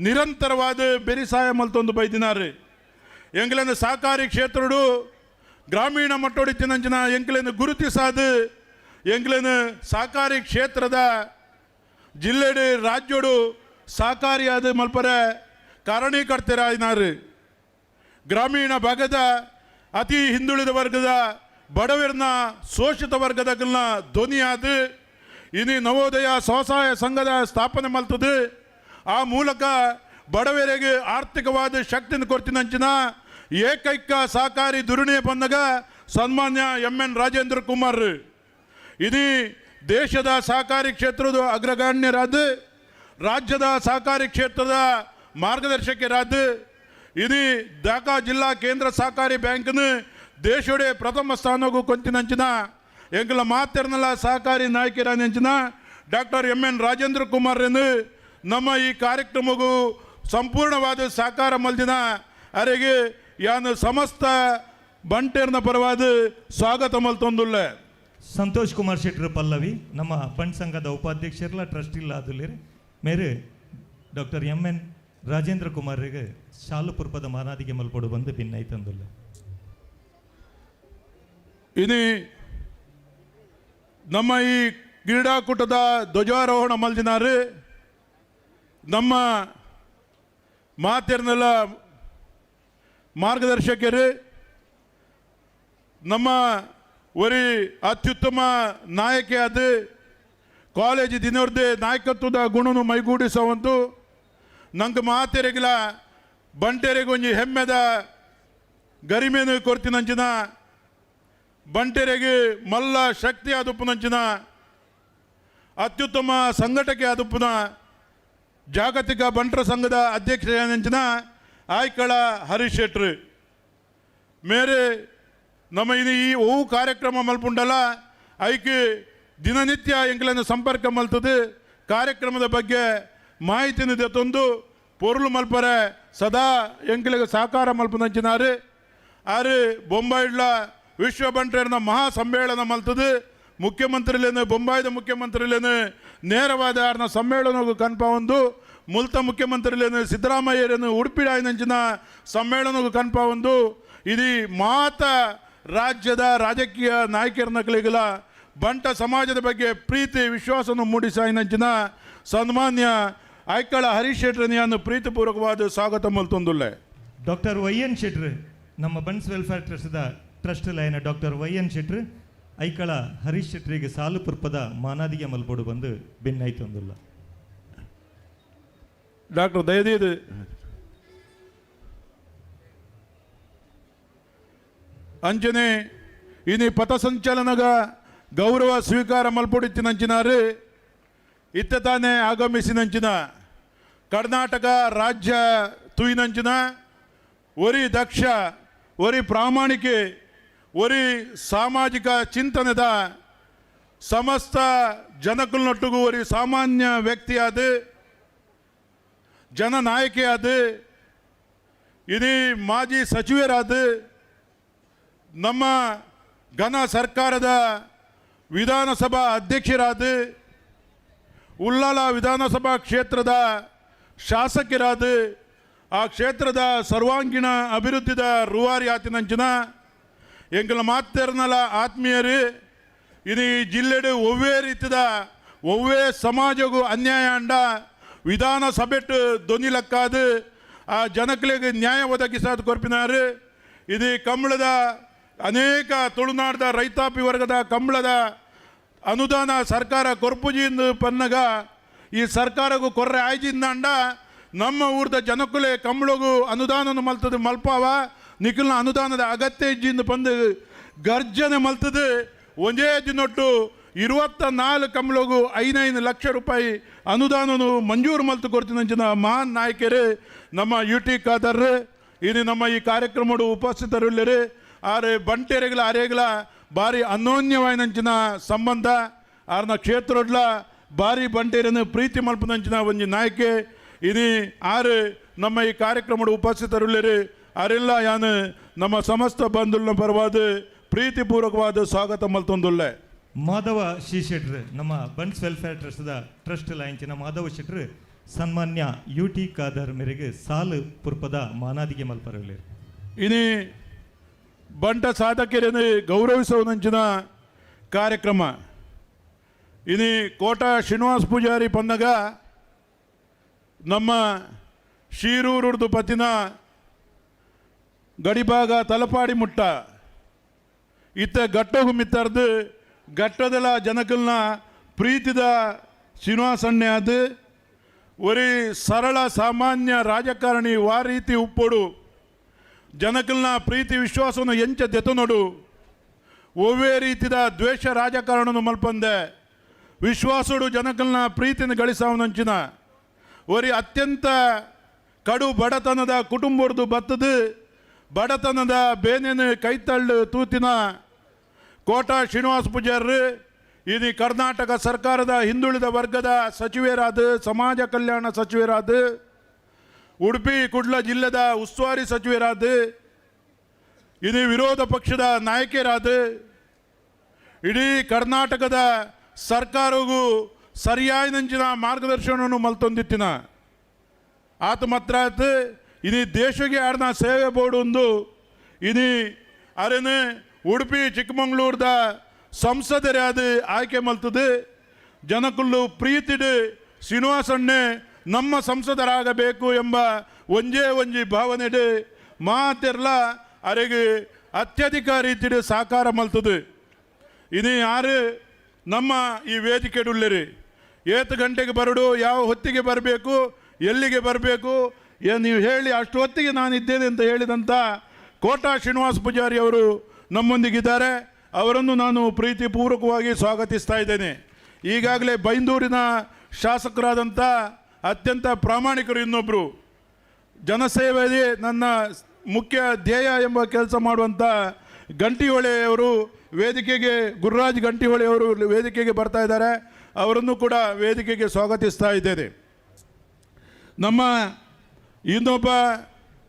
ನಿರಂತರವಾದ ಬೆರಿಸಾಯ ಮಲ್ತೊಂದು ಬೈದಿನಾರಿ ಎಂಕಲಿಂದ ಸಹಕಾರಿ ಕ್ಷೇತ್ರಡು ಗ್ರಾಮೀಣ ಮಟ್ಟೊಡಿತಿನಂಚಿನ ಎಂಕಲಿಂದ ಗುರುತಿಸಾದ ಎಂಕಲಿನ ಸಹಕಾರಿ ಕ್ಷೇತ್ರದ ಜಿಲ್ಲೆಡು ರಾಜ್ಯೋಡು ಸಹಕಾರಿಯಾದ ಮಲ್ಪರ ಕಾರಣೀಕರ್ತರಾಯಿನಾರು ಗ್ರಾಮೀಣ ಭಾಗದ ಅತಿ ಹಿಂದುಳಿದ ವರ್ಗದ ಬಡವರನ್ನ ಶೋಷಿತ ವರ್ಗದಗಳನ್ನ ಧ್ವನಿಯಾದ ಇನ್ನು ನವೋದಯ ಸ್ವಸಹಾಯ ಸಂಘದ ಸ್ಥಾಪನೆ ಮಲ್ತದೆ. ಆ ಮೂಲಕ ಬಡವರಿಗೆ ಆರ್ಥಿಕವಾದ ಶಕ್ತಿನ ಕೊಡ್ತೀನಂಚಿನ ಏಕೈಕ ಸಹಕಾರಿ ದುರ್ಣಯ ಬಂದಾಗ ಸನ್ಮಾನ್ಯ ಎನ್ ರಾಜೇಂದ್ರ ಕುಮಾರ್ ಇದು ದೇಶದ ಸಹಕಾರಿ ಕ್ಷೇತ್ರದ ಅಗ್ರಗಣ್ಯರಾದ, ರಾಜ್ಯದ ಸಹಕಾರಿ ಕ್ಷೇತ್ರದ ಮಾರ್ಗದರ್ಶಕರಾದ, ಇದು ಢಾಕಾ ಜಿಲ್ಲಾ ಕೇಂದ್ರ ಸಹಕಾರಿ ಬ್ಯಾಂಕ್ನ ದೇಶೋಡೆ ಪ್ರಥಮ ಸ್ಥಾನಕ್ಕೂ ಕೊಂಚಿನಂಚಿನ ಎಂಕಲ ಮಾತೆರ್ನಲ್ಲ ಸಹಕಾರಿ ನಾಯಕರಾನೆಂಚಿನ ಡಾಕ್ಟರ್ ಎನ್ ರಾಜೇಂದ್ರ ಕುಮಾರ್ ನಮ್ಮ ಈ ಕಾರ್ಯಕ್ರಮಕ್ಕೂ ಸಂಪೂರ್ಣವಾದ ಸಹಕಾರ ಮಲ್ದಿನ ಅರೆಗೆ ಯಾನು ಸಮಸ್ತ ಬಂಟೇರ್ನ ಪರವಾದ ಸ್ವಾಗತ ಮಲ್ತೊಂದುಲ್ಲ. ಸಂತೋಷ್ ಕುಮಾರ್ ಶೆಟ್ಟರ್ ಪಲ್ಲವಿ ನಮ್ಮ ಬಂಟ್ ಸಂಘದ ಉಪಾಧ್ಯಕ್ಷರಲ್ಲ ಟ್ರಸ್ಟ್ ಇಲ್ಲ ಅದುಲೇರಿ ಮೇರೆ ಡಾಕ್ಟರ್ ಎನ್ ರಾಜೇಂದ್ರ ಕುಮಾರ್ಗೆ ಶಾಲು ಪುರ್ಪದ ಮಾನಾದಿಗೆ ಮಲ್ಪಡು ಬಂದು ಭಿನ್ನೈತಂದುಲ್ಲ. ಇನ್ನು ನಮ್ಮ ಈ ಕ್ರೀಡಾಕೂಟದ ಧ್ವಜಾರೋಹಣ ಮಲ್ದಿನಾರು ನಮ್ಮ ಮಾತೆರ್ನೆಲ್ಲ ಮಾರ್ಗದರ್ಶಕರು, ನಮ್ಮ ಒರಿ ಅತ್ಯುತ್ತಮ ನಾಯಕಿಯಾದ ಕಾಲೇಜ್ ದಿನವ್ರದ್ದೇ ನಾಯಕತ್ವದ ಗುಣನು ಮೈಗೂಡಿಸುವಂತು ನಂಗೆ ಮಾತೆರೆಗಿಲ ಬಂಟೆರೆಗೆ ಒಂಜಿ ಹೆಮ್ಮೆದ ಗರಿಮೆನು ಕೊಡ್ತೀನಂಚಿನ ಬಂಟೆರೆಗೆ ಮಲ್ಲ ಶಕ್ತಿ ಆದುಪ್ಪುನಂಚಿನ ಅತ್ಯುತ್ತಮ ಸಂಘಟಕೆ ಆದುಪ್ಪುನ ಜಾಗತಿಕ ಬಂಟರ ಸಂಘದ ಅಧ್ಯಕ್ಷ ಆಯ್ಕಳ ಹರೀಶ್ ಶೆಟ್ರು ಮೇರೆ ನಮ್ಮ ಇದು ಈ ಓವು ಕಾರ್ಯಕ್ರಮ ಮಲ್ಪುಂಡಲ್ಲ ಐಕೆ ದಿನನಿತ್ಯ ಎಂಕಲನ್ನು ಸಂಪರ್ಕ ಮಲ್ತದೆ. ಕಾರ್ಯಕ್ರಮದ ಬಗ್ಗೆ ಮಾಹಿತಿನ ತಂದು ಪೊರ್ಲು ಮಲ್ಪರೆ ಸದಾ ಎಂಕಲಿಗೆ ಸಹಕಾರ ಮಲ್ಪನಂಚಿನಾರು. ಆರು ಬೊಂಬಾಯಿಡ್ಲ ವಿಶ್ವ ಬಂಟೇರ್ನ ಮಹಾ ಸಮ್ಮೇಳನ ಮಲ್ತದೆ. ಮುಖ್ಯಮಂತ್ರಿಲೇನು ಬೊಂಬಾಯಿದ ಮುಖ್ಯಮಂತ್ರಿಲೇನು ನೇರವಾದ ಯಾರನ್ನ ಸಮ್ಮೇಳನಗೂ ಕನ್ಪ ಒಂದು ಮುಲ್ತ ಮುಖ್ಯಮಂತ್ರಿಲೇನು ಸಿದ್ದರಾಮಯ್ಯರೇನು ಉಡುಪಿಡಾಯಿನಂಚಿನ ಸಮ್ಮೇಳನಗೂ ಕನ್ಪ ಒಂದು ಇದು ಮಾತ ರಾಜ್ಯದ ರಾಜಕೀಯ ನಾಯಕರನಗಳಿಗಲ ಬಂಟ ಸಮಾಜದ ಬಗ್ಗೆ ಪ್ರೀತಿ ವಿಶ್ವಾಸವನ್ನು ಮೂಡಿಸಾಯಿನಂಚಿನ ಸನ್ಮಾನ್ಯ ಆಯ್ಕಳ ಹರೀಶ್ ಶೆಟ್ರನಿಯನ್ನು ಪ್ರೀತಿಪೂರ್ವಕವಾದ ಸ್ವಾಗತ ಮಲ್ತೊಂದುಲ್ಲ. ಡಾಕ್ಟರ್ ವೈ.ಎನ್. ಶೆಟ್ರ್ ನಮ್ಮ ಬಂಟ್ಸ್ ವೆಲ್ಫೇರ್ ಟ್ರಸ್ಟ್ದ ಟ್ರಸ್ಟ್ ಲೈನ ಡಾಕ್ಟರ್ ವೈ.ಎನ್. ಶೆಟ್ರ್ ಐಕಳ ಹರೀಶ್ ಶೆಟ್ರಿಗೆ ಸಾಲು ಪುರ್ಪದ ಮಾನಾದಿಗೆ ಮಲ್ಪಡು ಬಂದು ಭಿನ್ನೈತೊಂದುಲ್ಲ. ಡಾಕ್ಟರ್ ದಯದೀದು ಅಂಚನೆ ಇನಿ ಪಥಸಂಚಲನಗ ಗೌರವ ಸ್ವೀಕಾರ ಮಲ್ಪೊಡಿತ್ತಿನಂಚಿನಾರು ಇತ್ತ ತಾನೇ ಆಗಮಿಸಿನಂಚಿನ ಕರ್ನಾಟಕ ರಾಜ್ಯ ತುಯಿನಂಚಿನ ಒರಿ ದಕ್ಷ, ಒರಿ ಪ್ರಾಮಾಣಿಕೆ, ಒರಿ ಸಾಮಾಜಿಕ ಚಿಂತನೆದ ಸಮಸ್ತ ಜನಕುಲ್ನೊಟ್ಟಿಗೂ ಒರಿ ಸಾಮಾನ್ಯ ವ್ಯಕ್ತಿಯಾದ ಜನನಾಯಕಿಯಾದ ಇಡೀ ಮಾಜಿ ಸಚಿವರಾದ ನಮ್ಮ ಘನ ಸರ್ಕಾರದ ವಿಧಾನಸಭಾ ಅಧ್ಯಕ್ಷರಾದ ಉಳ್ಳಾಲ ವಿಧಾನಸಭಾ ಕ್ಷೇತ್ರದ ಶಾಸಕರಾದ ಆ ಕ್ಷೇತ್ರದ ಸರ್ವಾಂಗೀಣ ಅಭಿವೃದ್ಧಿದ ರೂವಾರಿ ಆತಿನಂಚಿನ ಎಂಕಲ ಮಾತೆರ್ನಲ ಆತ್ಮೀಯರು ಇದು ಈ ಜಿಲ್ಲೆಡು ಒವ್ವೇ ರೀತಿದ ಒವ್ವೇ ಸಮಾಜಗೂ ಅನ್ಯಾಯ ಅಂಡ ವಿಧಾನಸಭೆಟ್ಟು ಧ್ವನಿಲಕ್ಕಾದ ಆ ಜನಗಳಿಗೆ ನ್ಯಾಯ ಒದಗಿಸಾದ ಕೊರ್ಪಿನಾರು ಇದು ಕಂಬಳದ ಅನೇಕ ತುಳುನಾಡದ ರೈತಾಪಿ ವರ್ಗದ ಕಂಬಳದ ಅನುದಾನ ಸರ್ಕಾರ ಕೊರ್ಪುಜಿಂದು ಪನ್ನಗ ಈ ಸರ್ಕಾರಗೂ ಕೊರ್ರೆ ಆಯ್ಜಿಂದ ಅಂಡ ನಮ್ಮ ಊರ್ದ ಜನಕ್ಕುಲೆ ಕಂಬಳಗೂ ಅನುದಾನ ಮಲ್ತದ ಮಲ್ಪಾವ ನಿಖಿಲ್ನ ಅನುದಾನದ ಅಗತ್ಯ ಇಜ್ಜಿಂದ ಬಂದು ಗರ್ಜನೆ ಮಲ್ತದೆ. ಒಂದೇ ದಿನೊಟ್ಟು 24 ಕಂಬಳಗೂ 5 ಲಕ್ಷ ರೂಪಾಯಿ ಅನುದಾನನು ಮಂಜೂರು ಮಲ್ತು ಕೊಡ್ತೀನಂಚಿನ ಮಹಾನ್ ನಾಯಕರೇ ನಮ್ಮ UT ಖಾದರ್. ಇನ್ನು ನಮ್ಮ ಈ ಕಾರ್ಯಕ್ರಮಡು ಉಪಸ್ಥಿತರಿಲ್ಲರಿ ಆರೆ ಬಂಟೇರೆಗಳ ಅರೆಗಳ ಭಾರಿ ಅನ್ಯೋನ್ಯವಾಯಿನಂಚಿನ ಸಂಬಂಧ ಆರ್ನ ಕ್ಷೇತ್ರಡ್ಲ ಭಾರಿ ಬಂಟೇರನ್ನು ಪ್ರೀತಿ ಮಲ್ಪನಂಚಿನ ಒಂಜಿ ನಾಯಕೆ ಇದು ಆರು ನಮ್ಮ ಈ ಕಾರ್ಯಕ್ರಮಡು ಉಪಸ್ಥಿತರಿಲ್ಲರಿ ಅರೆಲ್ಲ ಯಾನು ನಮ್ಮ ಸಮಸ್ತ ಬಂಧುಗಳ ಪರವಾದ ಪ್ರೀತಿಪೂರ್ವಕವಾದ ಸ್ವಾಗತ ಮಲ್ತೊಂದುಲ್ಲ. ಮಾಧವ ಶ್ರೀ ಶೆಟ್ರ್ ನಮ್ಮ ಬಂಟ್ಸ್ ವೆಲ್ಫೇರ್ ಟ್ರಸ್ಟ್ದ ಟ್ರಸ್ಟ್ ಲೈಂಚಿನ ಮಾಧವ ಶೆಟ್ರ್ ಸನ್ಮಾನ್ಯ UT ಖಾದರ್ ಮೇರೆಗೆ ಸಾಲು ಪುರ್ಪದ ಮಾನಾದಿಗೆ ಮಲ್ಪರಲಿ ಇನಿ ಬಂಟ ಸಾಧಕರನ್ನು ಗೌರವಿಸುವಂಚಿನ ಕಾರ್ಯಕ್ರಮ ಇನಿ ಕೋಟ ಶ್ರೀನಿವಾಸ ಪೂಜಾರಿ ಪನ್ನಗ ನಮ್ಮ ಶೀರೂರುಡ್ದು ಪತ್ತಿನ ಗಡಿಭಾಗ ತಲಪಾಡಿ ಮುಟ್ಟ ಇತ್ತ ಗಟ್ಟಗು ಮಿತ್ತರ್ದು ಗಟ್ಟದಲ ಜನಕಲ್ನ ಪ್ರೀತಿದ ಶ್ರೀನಿವಾಸಣ್ಣೆ ಅದು ಒರಿ ಸರಳ ಸಾಮಾನ್ಯ ರಾಜಕಾರಣಿ ವಾ ರೀತಿ ಉಪ್ಪೊಡು ಜನಕಲ್ನ ಪ್ರೀತಿ ವಿಶ್ವಾಸವನ್ನು ಎಂಚ ದೆತನೊಡು ಒವ್ವೇ ರೀತಿದ ದ್ವೇಷ ರಾಜಕಾರಣವನ್ನು ಮಲ್ಪಂದೆ ವಿಶ್ವಾಸಡು ಜನಕಲ್ನ ಪ್ರೀತಿನ ಗಳಿಸಾವನಂಚಿನ ಒರಿ ಅತ್ಯಂತ ಕಡು ಬಡತನದ ಕುಟುಂಬದ್ದು ಬತ್ತದು ಬಡತನದ ಬೇನೆನ ಕೈತಳ್ಳು ತೂತಿನ ಕೋಟಾ ಶ್ರೀನಿವಾಸ ಪೂಜಾರಿ ಇದು ಕರ್ನಾಟಕ ಸರ್ಕಾರದ ಹಿಂದುಳಿದ ವರ್ಗದ ಸಚಿವರಾದ ಸಮಾಜ ಕಲ್ಯಾಣ ಸಚಿವರಾದ ಉಡುಪಿ ಕುಡ್ಲ ಜಿಲ್ಲೆದ ಉಸ್ತುವಾರಿ ಸಚಿವರಾದ ಇದು ವಿರೋಧ ಪಕ್ಷದ ನಾಯಕರಾದ ಇಡೀ ಕರ್ನಾಟಕದ ಸರ್ಕಾರಗೂ ಸರಿಯಾದ ಮಾರ್ಗದರ್ಶನವನ್ನು ಮಲ್ತೊಂದಿತ್ತಿನ ಆತ ಮಾತ್ರ ಇದು ದೇಶಕ್ಕೆ ಆಡ್ನ ಸೇವೆ ಬೋರ್ಡ್ ಒಂದು ಇದು ಅರೇನು ಉಡುಪಿ ಚಿಕ್ಕಮಂಗ್ಳೂರ್ದ ಸಂಸದರಾದ ಆಯ್ಕೆ ಮಲ್ತದೆ ಜನಕುಲ್ಲು ಪ್ರೀತಿಡು ಶ್ರೀನಿವಾಸಣ್ಣೆ ನಮ್ಮ ಸಂಸದರಾಗಬೇಕು ಎಂಬ ಒಂಜಿ ಭಾವನೆಡು ಮಾತೆರ್ಲ ಅರೆಗೆ ಅತ್ಯಧಿಕ ರೀತಿಡು ಸಾಕಾರ ಮಲ್ತದೆ ಇದು ಯಾರು ನಮ್ಮ ಈ ವೇದಿಕೆಡುಳ್ಳರಿ ಏತು ಗಂಟೆಗೆ ಬರಡು ಯಾವ ಹೊತ್ತಿಗೆ ಬರಬೇಕು ಎಲ್ಲಿಗೆ ಬರಬೇಕು ನೀವು ಹೇಳಿ ಅಷ್ಟು ಹೊತ್ತಿಗೆ ನಾನು ಇದ್ದೇನೆ ಅಂತ ಹೇಳಿದಂಥ ಕೋಟಾ ಶ್ರೀನಿವಾಸ ಪೂಜಾರಿ ಅವರು ನಮ್ಮೊಂದಿಗಿದ್ದಾರೆ. ಅವರನ್ನು ನಾನು ಪ್ರೀತಿಪೂರ್ವಕವಾಗಿ ಸ್ವಾಗತಿಸ್ತಾ ಇದ್ದೇನೆ. ಈಗಾಗಲೇ ಬೈಂದೂರಿನ ಶಾಸಕರಾದಂಥ ಅತ್ಯಂತ ಪ್ರಾಮಾಣಿಕರು ಇನ್ನೊಬ್ಬರು ಜನಸೇವೆಯೇ ನನ್ನ ಮುಖ್ಯ ಧ್ಯೇಯ ಎಂಬ ಕೆಲಸ ಮಾಡುವಂಥ ಗಂಟಿಹೊಳೆಯವರು ವೇದಿಕೆಗೆ ಗುರುರಾಜ್ ಗಂಟಿಹೊಳೆಯವರು ವೇದಿಕೆಗೆ ಬರ್ತಾ ಇದ್ದಾರೆ. ಅವರನ್ನು ಕೂಡ ವೇದಿಕೆಗೆ ಸ್ವಾಗತಿಸ್ತಾ ಇದ್ದೇನೆ. ನಮ್ಮ ಇನ್ನೊಬ್ಬ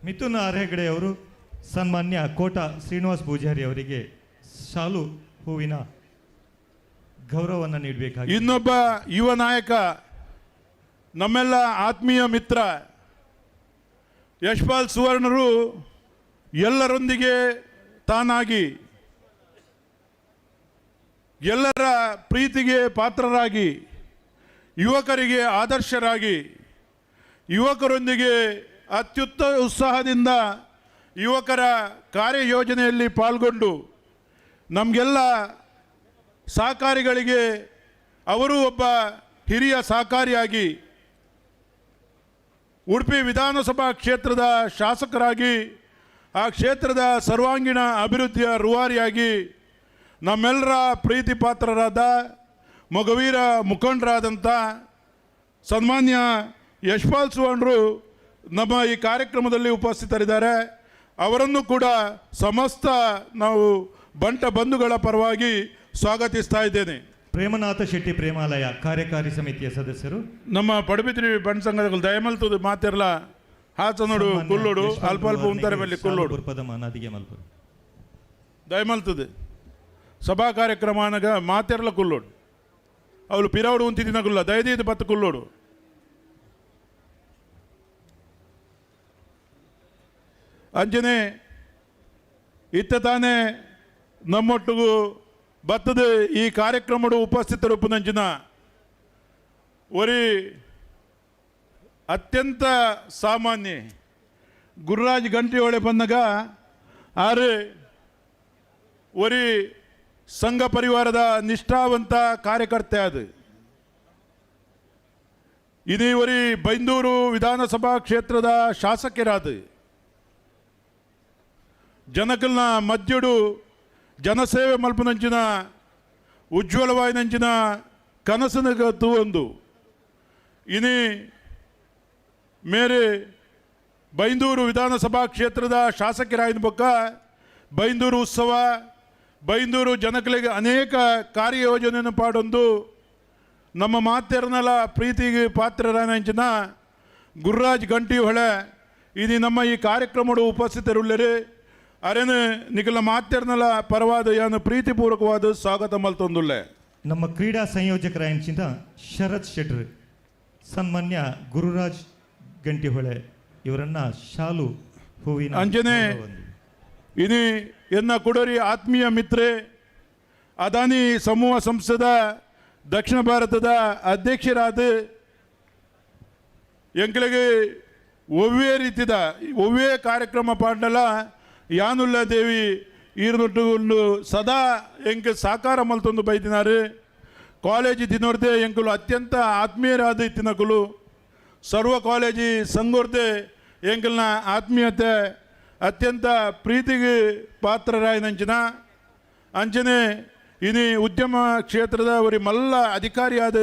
ಮಿಥುನ್ ಹೆಗಡೆ ಅವರು ಸನ್ಮಾನ್ಯ ಕೋಟಾ ಶ್ರೀನಿವಾಸ ಪೂಜಾರಿ ಅವರಿಗೆ ಶಾಲು ಹೂವಿನ ಗೌರವವನ್ನು ನೀಡಬೇಕಾಗಿ ಇನ್ನೊಬ್ಬ ಯುವ ನಾಯಕ ನಮ್ಮೆಲ್ಲ ಆತ್ಮೀಯ ಮಿತ್ರ ಯಶ್ಪಾಲ್ ಸುವರ್ಣರು ಎಲ್ಲರೊಂದಿಗೆ ತಾನಾಗಿ ಎಲ್ಲರ ಪ್ರೀತಿಗೆ ಪಾತ್ರರಾಗಿ ಯುವಕರಿಗೆ ಆದರ್ಶರಾಗಿ ಯುವಕರೊಂದಿಗೆ ಉತ್ಸಾಹದಿಂದ ಯುವಕರ ಕಾರ್ಯಯೋಜನೆಯಲ್ಲಿ ಪಾಲ್ಗೊಂಡು ನಮಗೆಲ್ಲ ಸಹಕಾರಿಗಳಿಗೆ ಅವರು ಒಬ್ಬ ಹಿರಿಯ ಸಹಕಾರಿಯಾಗಿ ಉಡುಪಿ ವಿಧಾನಸಭಾ ಕ್ಷೇತ್ರದ ಶಾಸಕರಾಗಿ ಆ ಕ್ಷೇತ್ರದ ಸರ್ವಾಂಗೀಣ ಅಭಿವೃದ್ಧಿಯ ರೂವಾರಿಯಾಗಿ ನಮ್ಮೆಲ್ಲರ ಪ್ರೀತಿ ಪಾತ್ರರಾದ ಮಗುವೀರ ಮುಖಂಡರಾದಂಥ ಸನ್ಮಾನ್ಯ ಯಶ್ಪಾಲ್ ಸುವರ್ಣರು ನಮ್ಮ ಈ ಕಾರ್ಯಕ್ರಮದಲ್ಲಿ ಉಪಸ್ಥಿತರಿದ್ದಾರೆ. ಅವರನ್ನು ಕೂಡ ಸಮಸ್ತ ನಾವು ಬಂಟ ಬಂಧುಗಳ ಪರವಾಗಿ ಸ್ವಾಗತಿಸ್ತಾ ಇದ್ದೇನೆ. ಪ್ರೇಮನಾಥ ಶೆಟ್ಟಿ ಪ್ರೇಮಾಲಯ ಕಾರ್ಯಕಾರಿ ಸಮಿತಿಯ ಸದಸ್ಯರು ನಮ್ಮ ಪಡುಬಿದ್ರಿ ಬಂಟ ಸಂಘದ ದಯಮಲ್ತದು ಮಾತಿರ್ಲ ಹಾಸನೋಡು ಕುಲ್ಲೋಡು ಅಲ್ಪ ಅಲ್ಪ ಉಂತಾರೆ ಮೇಲೆ ಕುಲ್ಲೋಡು ದಯಮಲ್ತದೆ ಸಭಾ ಕಾರ್ಯಕ್ರಮನಾಗ ಮಾತೆರ್ಲ ಕುಲ್ಲೋಡು ಅವಳು ಪಿರವಡು ಉಂತಿದಿನ ಕುಲ್ಲ ದಯದೀದು ಬತ್ತು ಕುಲ್ಲೋಡು ಅಂಜನೆ ಇತ್ತ ತಾನೇ ನಮ್ಮೊಟ್ಟಿಗೂ ಬತ್ತದ ಈ ಕಾರ್ಯಕ್ರಮಡು ಉಪಸ್ಥಿತರು ಉಪನಂಚಿನ ಒರಿ ಅತ್ಯಂತ ಸಾಮಾನ್ಯ ಗುರುರಾಜ್ ಗಂಟಿಹೊಳೆ ಬಂದಾಗ ಆರು ಒರಿ ಸಂಘ ಪರಿವಾರದ ನಿಷ್ಠಾವಂತ ಕಾರ್ಯಕರ್ತೆ ಅದು ಇದು ಒರಿ ಬೈಂದೂರು ವಿಧಾನಸಭಾ ಕ್ಷೇತ್ರದ ಶಾಸಕರಾದ ಜನಕಲ್ನ ಮಧ್ಯಡು ಜನಸೇವೆ ಮಲ್ಪನಂಚಿನ ಉಜ್ವಲವಾಯಿನಂಚಿನ ಕನಸಿನಗತ್ತು ಒಂದು ಇನಿ ಮೇರೆ ಬೈಂದೂರು ವಿಧಾನಸಭಾ ಕ್ಷೇತ್ರದ ಶಾಸಕರಾಯಿನ ಬೊಕ್ಕ ಬೈಂದೂರು ಉತ್ಸವ ಬೈಂದೂರು ಜನಕಲಿಗೆ ಅನೇಕ ಕಾರ್ಯಯೋಜನೆಯನ್ನು ಪಾಡೊಂದು ನಮ್ಮ ಮಾತೆರ್ನಲ ಪ್ರೀತಿಗೆ ಪಾತ್ರರಾಯನಂಚಿನ ಗುರುರಾಜ್ ಗಂಟಿಹೊಳೆ ಇದು ನಮ್ಮ ಈ ಕಾರ್ಯಕ್ರಮಡು ಉಪಸ್ಥಿತರುಳ್ಳರೆ ಅರೇನು ನಿಖಲ ಮಾತೆರ್ನಲ ಪರವಾದ ಯಾನು ಪ್ರೀತಿಪೂರ್ವಕವಾದ ಸ್ವಾಗತ ಮಲ್ತೊಂದುಲ್ಲೆ. ನಮ್ಮ ಕ್ರೀಡಾ ಸಂಯೋಜಕರಾಯಂಚಿನ ಶರತ್ ಶೆಟ್ರ್ ಸನ್ಮಾನ್ಯ ಗುರುರಾಜ್ ಗಂಟಿಹೊಳೆ ಇವರನ್ನ ಶಾಲು ಹೂವಿನ ಅಂಜನೆ ಇದು ಎನ್ನ ಕುಡರಿ ಆತ್ಮೀಯ ಮಿತ್ರೆ ಅದಾನಿ ಸಮೂಹ ಸಂಸ್ಥೆದ ದಕ್ಷಿಣ ಭಾರತದ ಅಧ್ಯಕ್ಷರಾದ ಎಂಕಲಿಗೆ ಒವ್ವೇ ಕಾರ್ಯಕ್ರಮ ಪಾಂಡಲ ಯಾನುಲ್ಲ ದೇವಿ ಈರ್ನೊಟ್ಟು ಸದಾ ಎಂಕ ಸಾಕಾರ ಮಲ್ತೊಂದು ಬೈದಿನಾರು ಕಾಲೇಜಿ ತಿನ್ನೋರ್ದೆ ಎಂಕುಲು ಅತ್ಯಂತ ಆತ್ಮೀಯರಾದ ತಿನ್ನಕುಲು ಸರ್ವ ಕಾಲೇಜಿ ಸಂಗೋರ್ದೆ ಎಂಕಲ್ನ ಆತ್ಮೀಯತೆ ಅತ್ಯಂತ ಪ್ರೀತಿಗೆ ಪಾತ್ರರಾಯನಂಚಿನ ಅಂಚನೆ ಇನಿ ಉದ್ಯಮ ಕ್ಷೇತ್ರದ ಅವರಿ ಮಲ್ಲ ಅಧಿಕಾರಿಯಾದ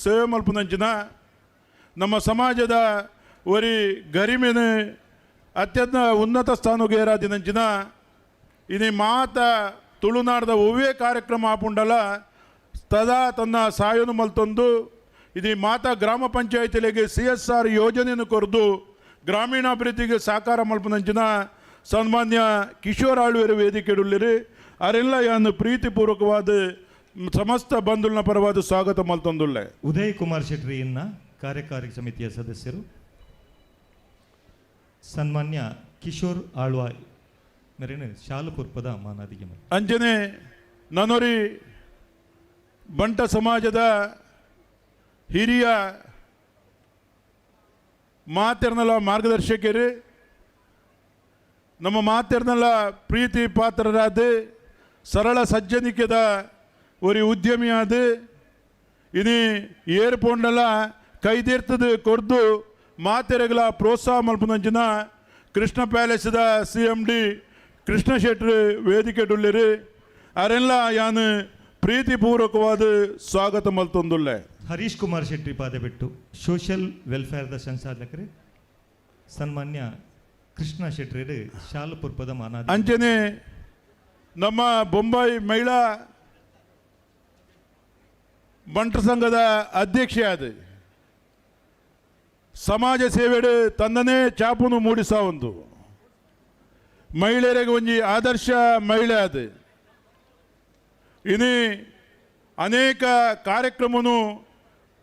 ಸೇವೆ ಮಲ್ಪನಂಚಿನ ನಮ್ಮ ಸಮಾಜದ ಒರಿ ಗರಿಮೆನ ಅತ್ಯಂತ ಉನ್ನತ ಸ್ಥಾನಕ್ಕೆ ಏರಾದಿನಂಚಿನ ಇನಿ ಮಾತ ತುಳುನಾಡದ ಒವ್ವೇ ಕಾರ್ಯಕ್ರಮ ಆಪುಂಡಲ ತದಾ ತನ್ನ ಸಾಯೋನು ಮಲ್ತೊಂದು ಇದು ಮಾತಾ ಗ್ರಾಮ ಪಂಚಾಯತಿಗಳಿಗೆ CSR ಯೋಜನೆಯನ್ನು ಕೊರದು ಗ್ರಾಮೀಣಾಭಿವೃದ್ಧಿಗೆ ಸಹಕಾರ ಮಲ್ಪನಂಚಿನ ಸನ್ಮಾನ್ಯ ಕಿಶೋರ್ ಆಳ್ವೇರು ವೇದಿಕೆಡುಲ್ಲಿರಿ ಅವರೆಲ್ಲ ಯಾನು ಪ್ರೀತಿಪೂರ್ವಕವಾದ ಸಮಸ್ತ ಬಂಧುಗಳ ಪರವಾದ ಸ್ವಾಗತ ಮಲ್ತೊಂದುಳ್ಳೆ. ಉದಯ್ ಕುಮಾರ್ ಶೆಟ್ಟಿ ಇನ್ನ ಕಾರ್ಯಕಾರಿ ಸಮಿತಿಯ ಸದಸ್ಯರು, ಸನ್ಮಾನ್ಯ ಕಿಶೋರ್ ಆಳ್ವಾಯ್ ಮೇರೇನು ಶಾಲುಪುರ್ಪದ ಮಾನಾದಿಗೆ ಅಂಜನೆ ನನ್ನೊರಿ ಬಂಟ ಸಮಾಜದ ಹಿರಿಯ ಮಾತೆರ್ನಲ ಮಾರ್ಗದರ್ಶಕರು, ನಮ್ಮ ಮಾತೆರ್ನಲ ಪ್ರೀತಿ ಪಾತ್ರರಾದ ಸರಳ ಸಜ್ಜನಿಕೆದ ಒರಿ ಉದ್ಯಮಿಯಾದ ಇನಿ ಏರ್ಪೋಂಡಲ ಕೈದೀರ್ತದ ಕೊರ್ದು ಮಾತೆರೆಗಳ ಪ್ರೋತ್ಸಾಹ ಮಲ್ಪನಂಚಿನ ಕೃಷ್ಣ ಪ್ಯಾಲೇಸ್ದ CMD ಕೃಷ್ಣ ಶೆಟ್ಟಿ ವೇದಿಕೆ ಡುಲ್ಲಿರಿ ಅವರೆಲ್ಲ ಯಾನು ಪ್ರೀತಿಪೂರ್ವಕವಾದ ಸ್ವಾಗತ ಮಲ್ತೊಂದುಳ್ಳೆ. ಹರೀಶ್ ಕುಮಾರ್ ಶೆಟ್ಟಿ ಪಾದೆಬಿಟ್ಟು ಸೋಷಿಯಲ್ ವೆಲ್ಫೇರ್ದ ಸಂಚಾಲಕರು, ಸನ್ಮಾನ್ಯ ಕೃಷ್ಣ ಶೆಟ್ಟಿ ಶಾಲುಪುರ್ಪದ ಮಾನಾದಿ ಅಂಚನೆ ನಮ್ಮ ಬೊಂಬಾಯಿ ಮಹಿಳಾ ಬಂಟರ ಸಂಘದ ಅಧ್ಯಕ್ಷೆಯಾದ ಸಮಾಜ ಸೇವೆಡು ತಂದನೇ ಚಾಪುನು ಮೂಡಿಸ ಒಂದು ಮಹಿಳೆಯರಿಗೆ ಒಂಜಿ ಆದರ್ಶ ಮಹಿಳೆ ಆದ ಇನಿ ಅನೇಕ ಕಾರ್ಯಕ್ರಮನು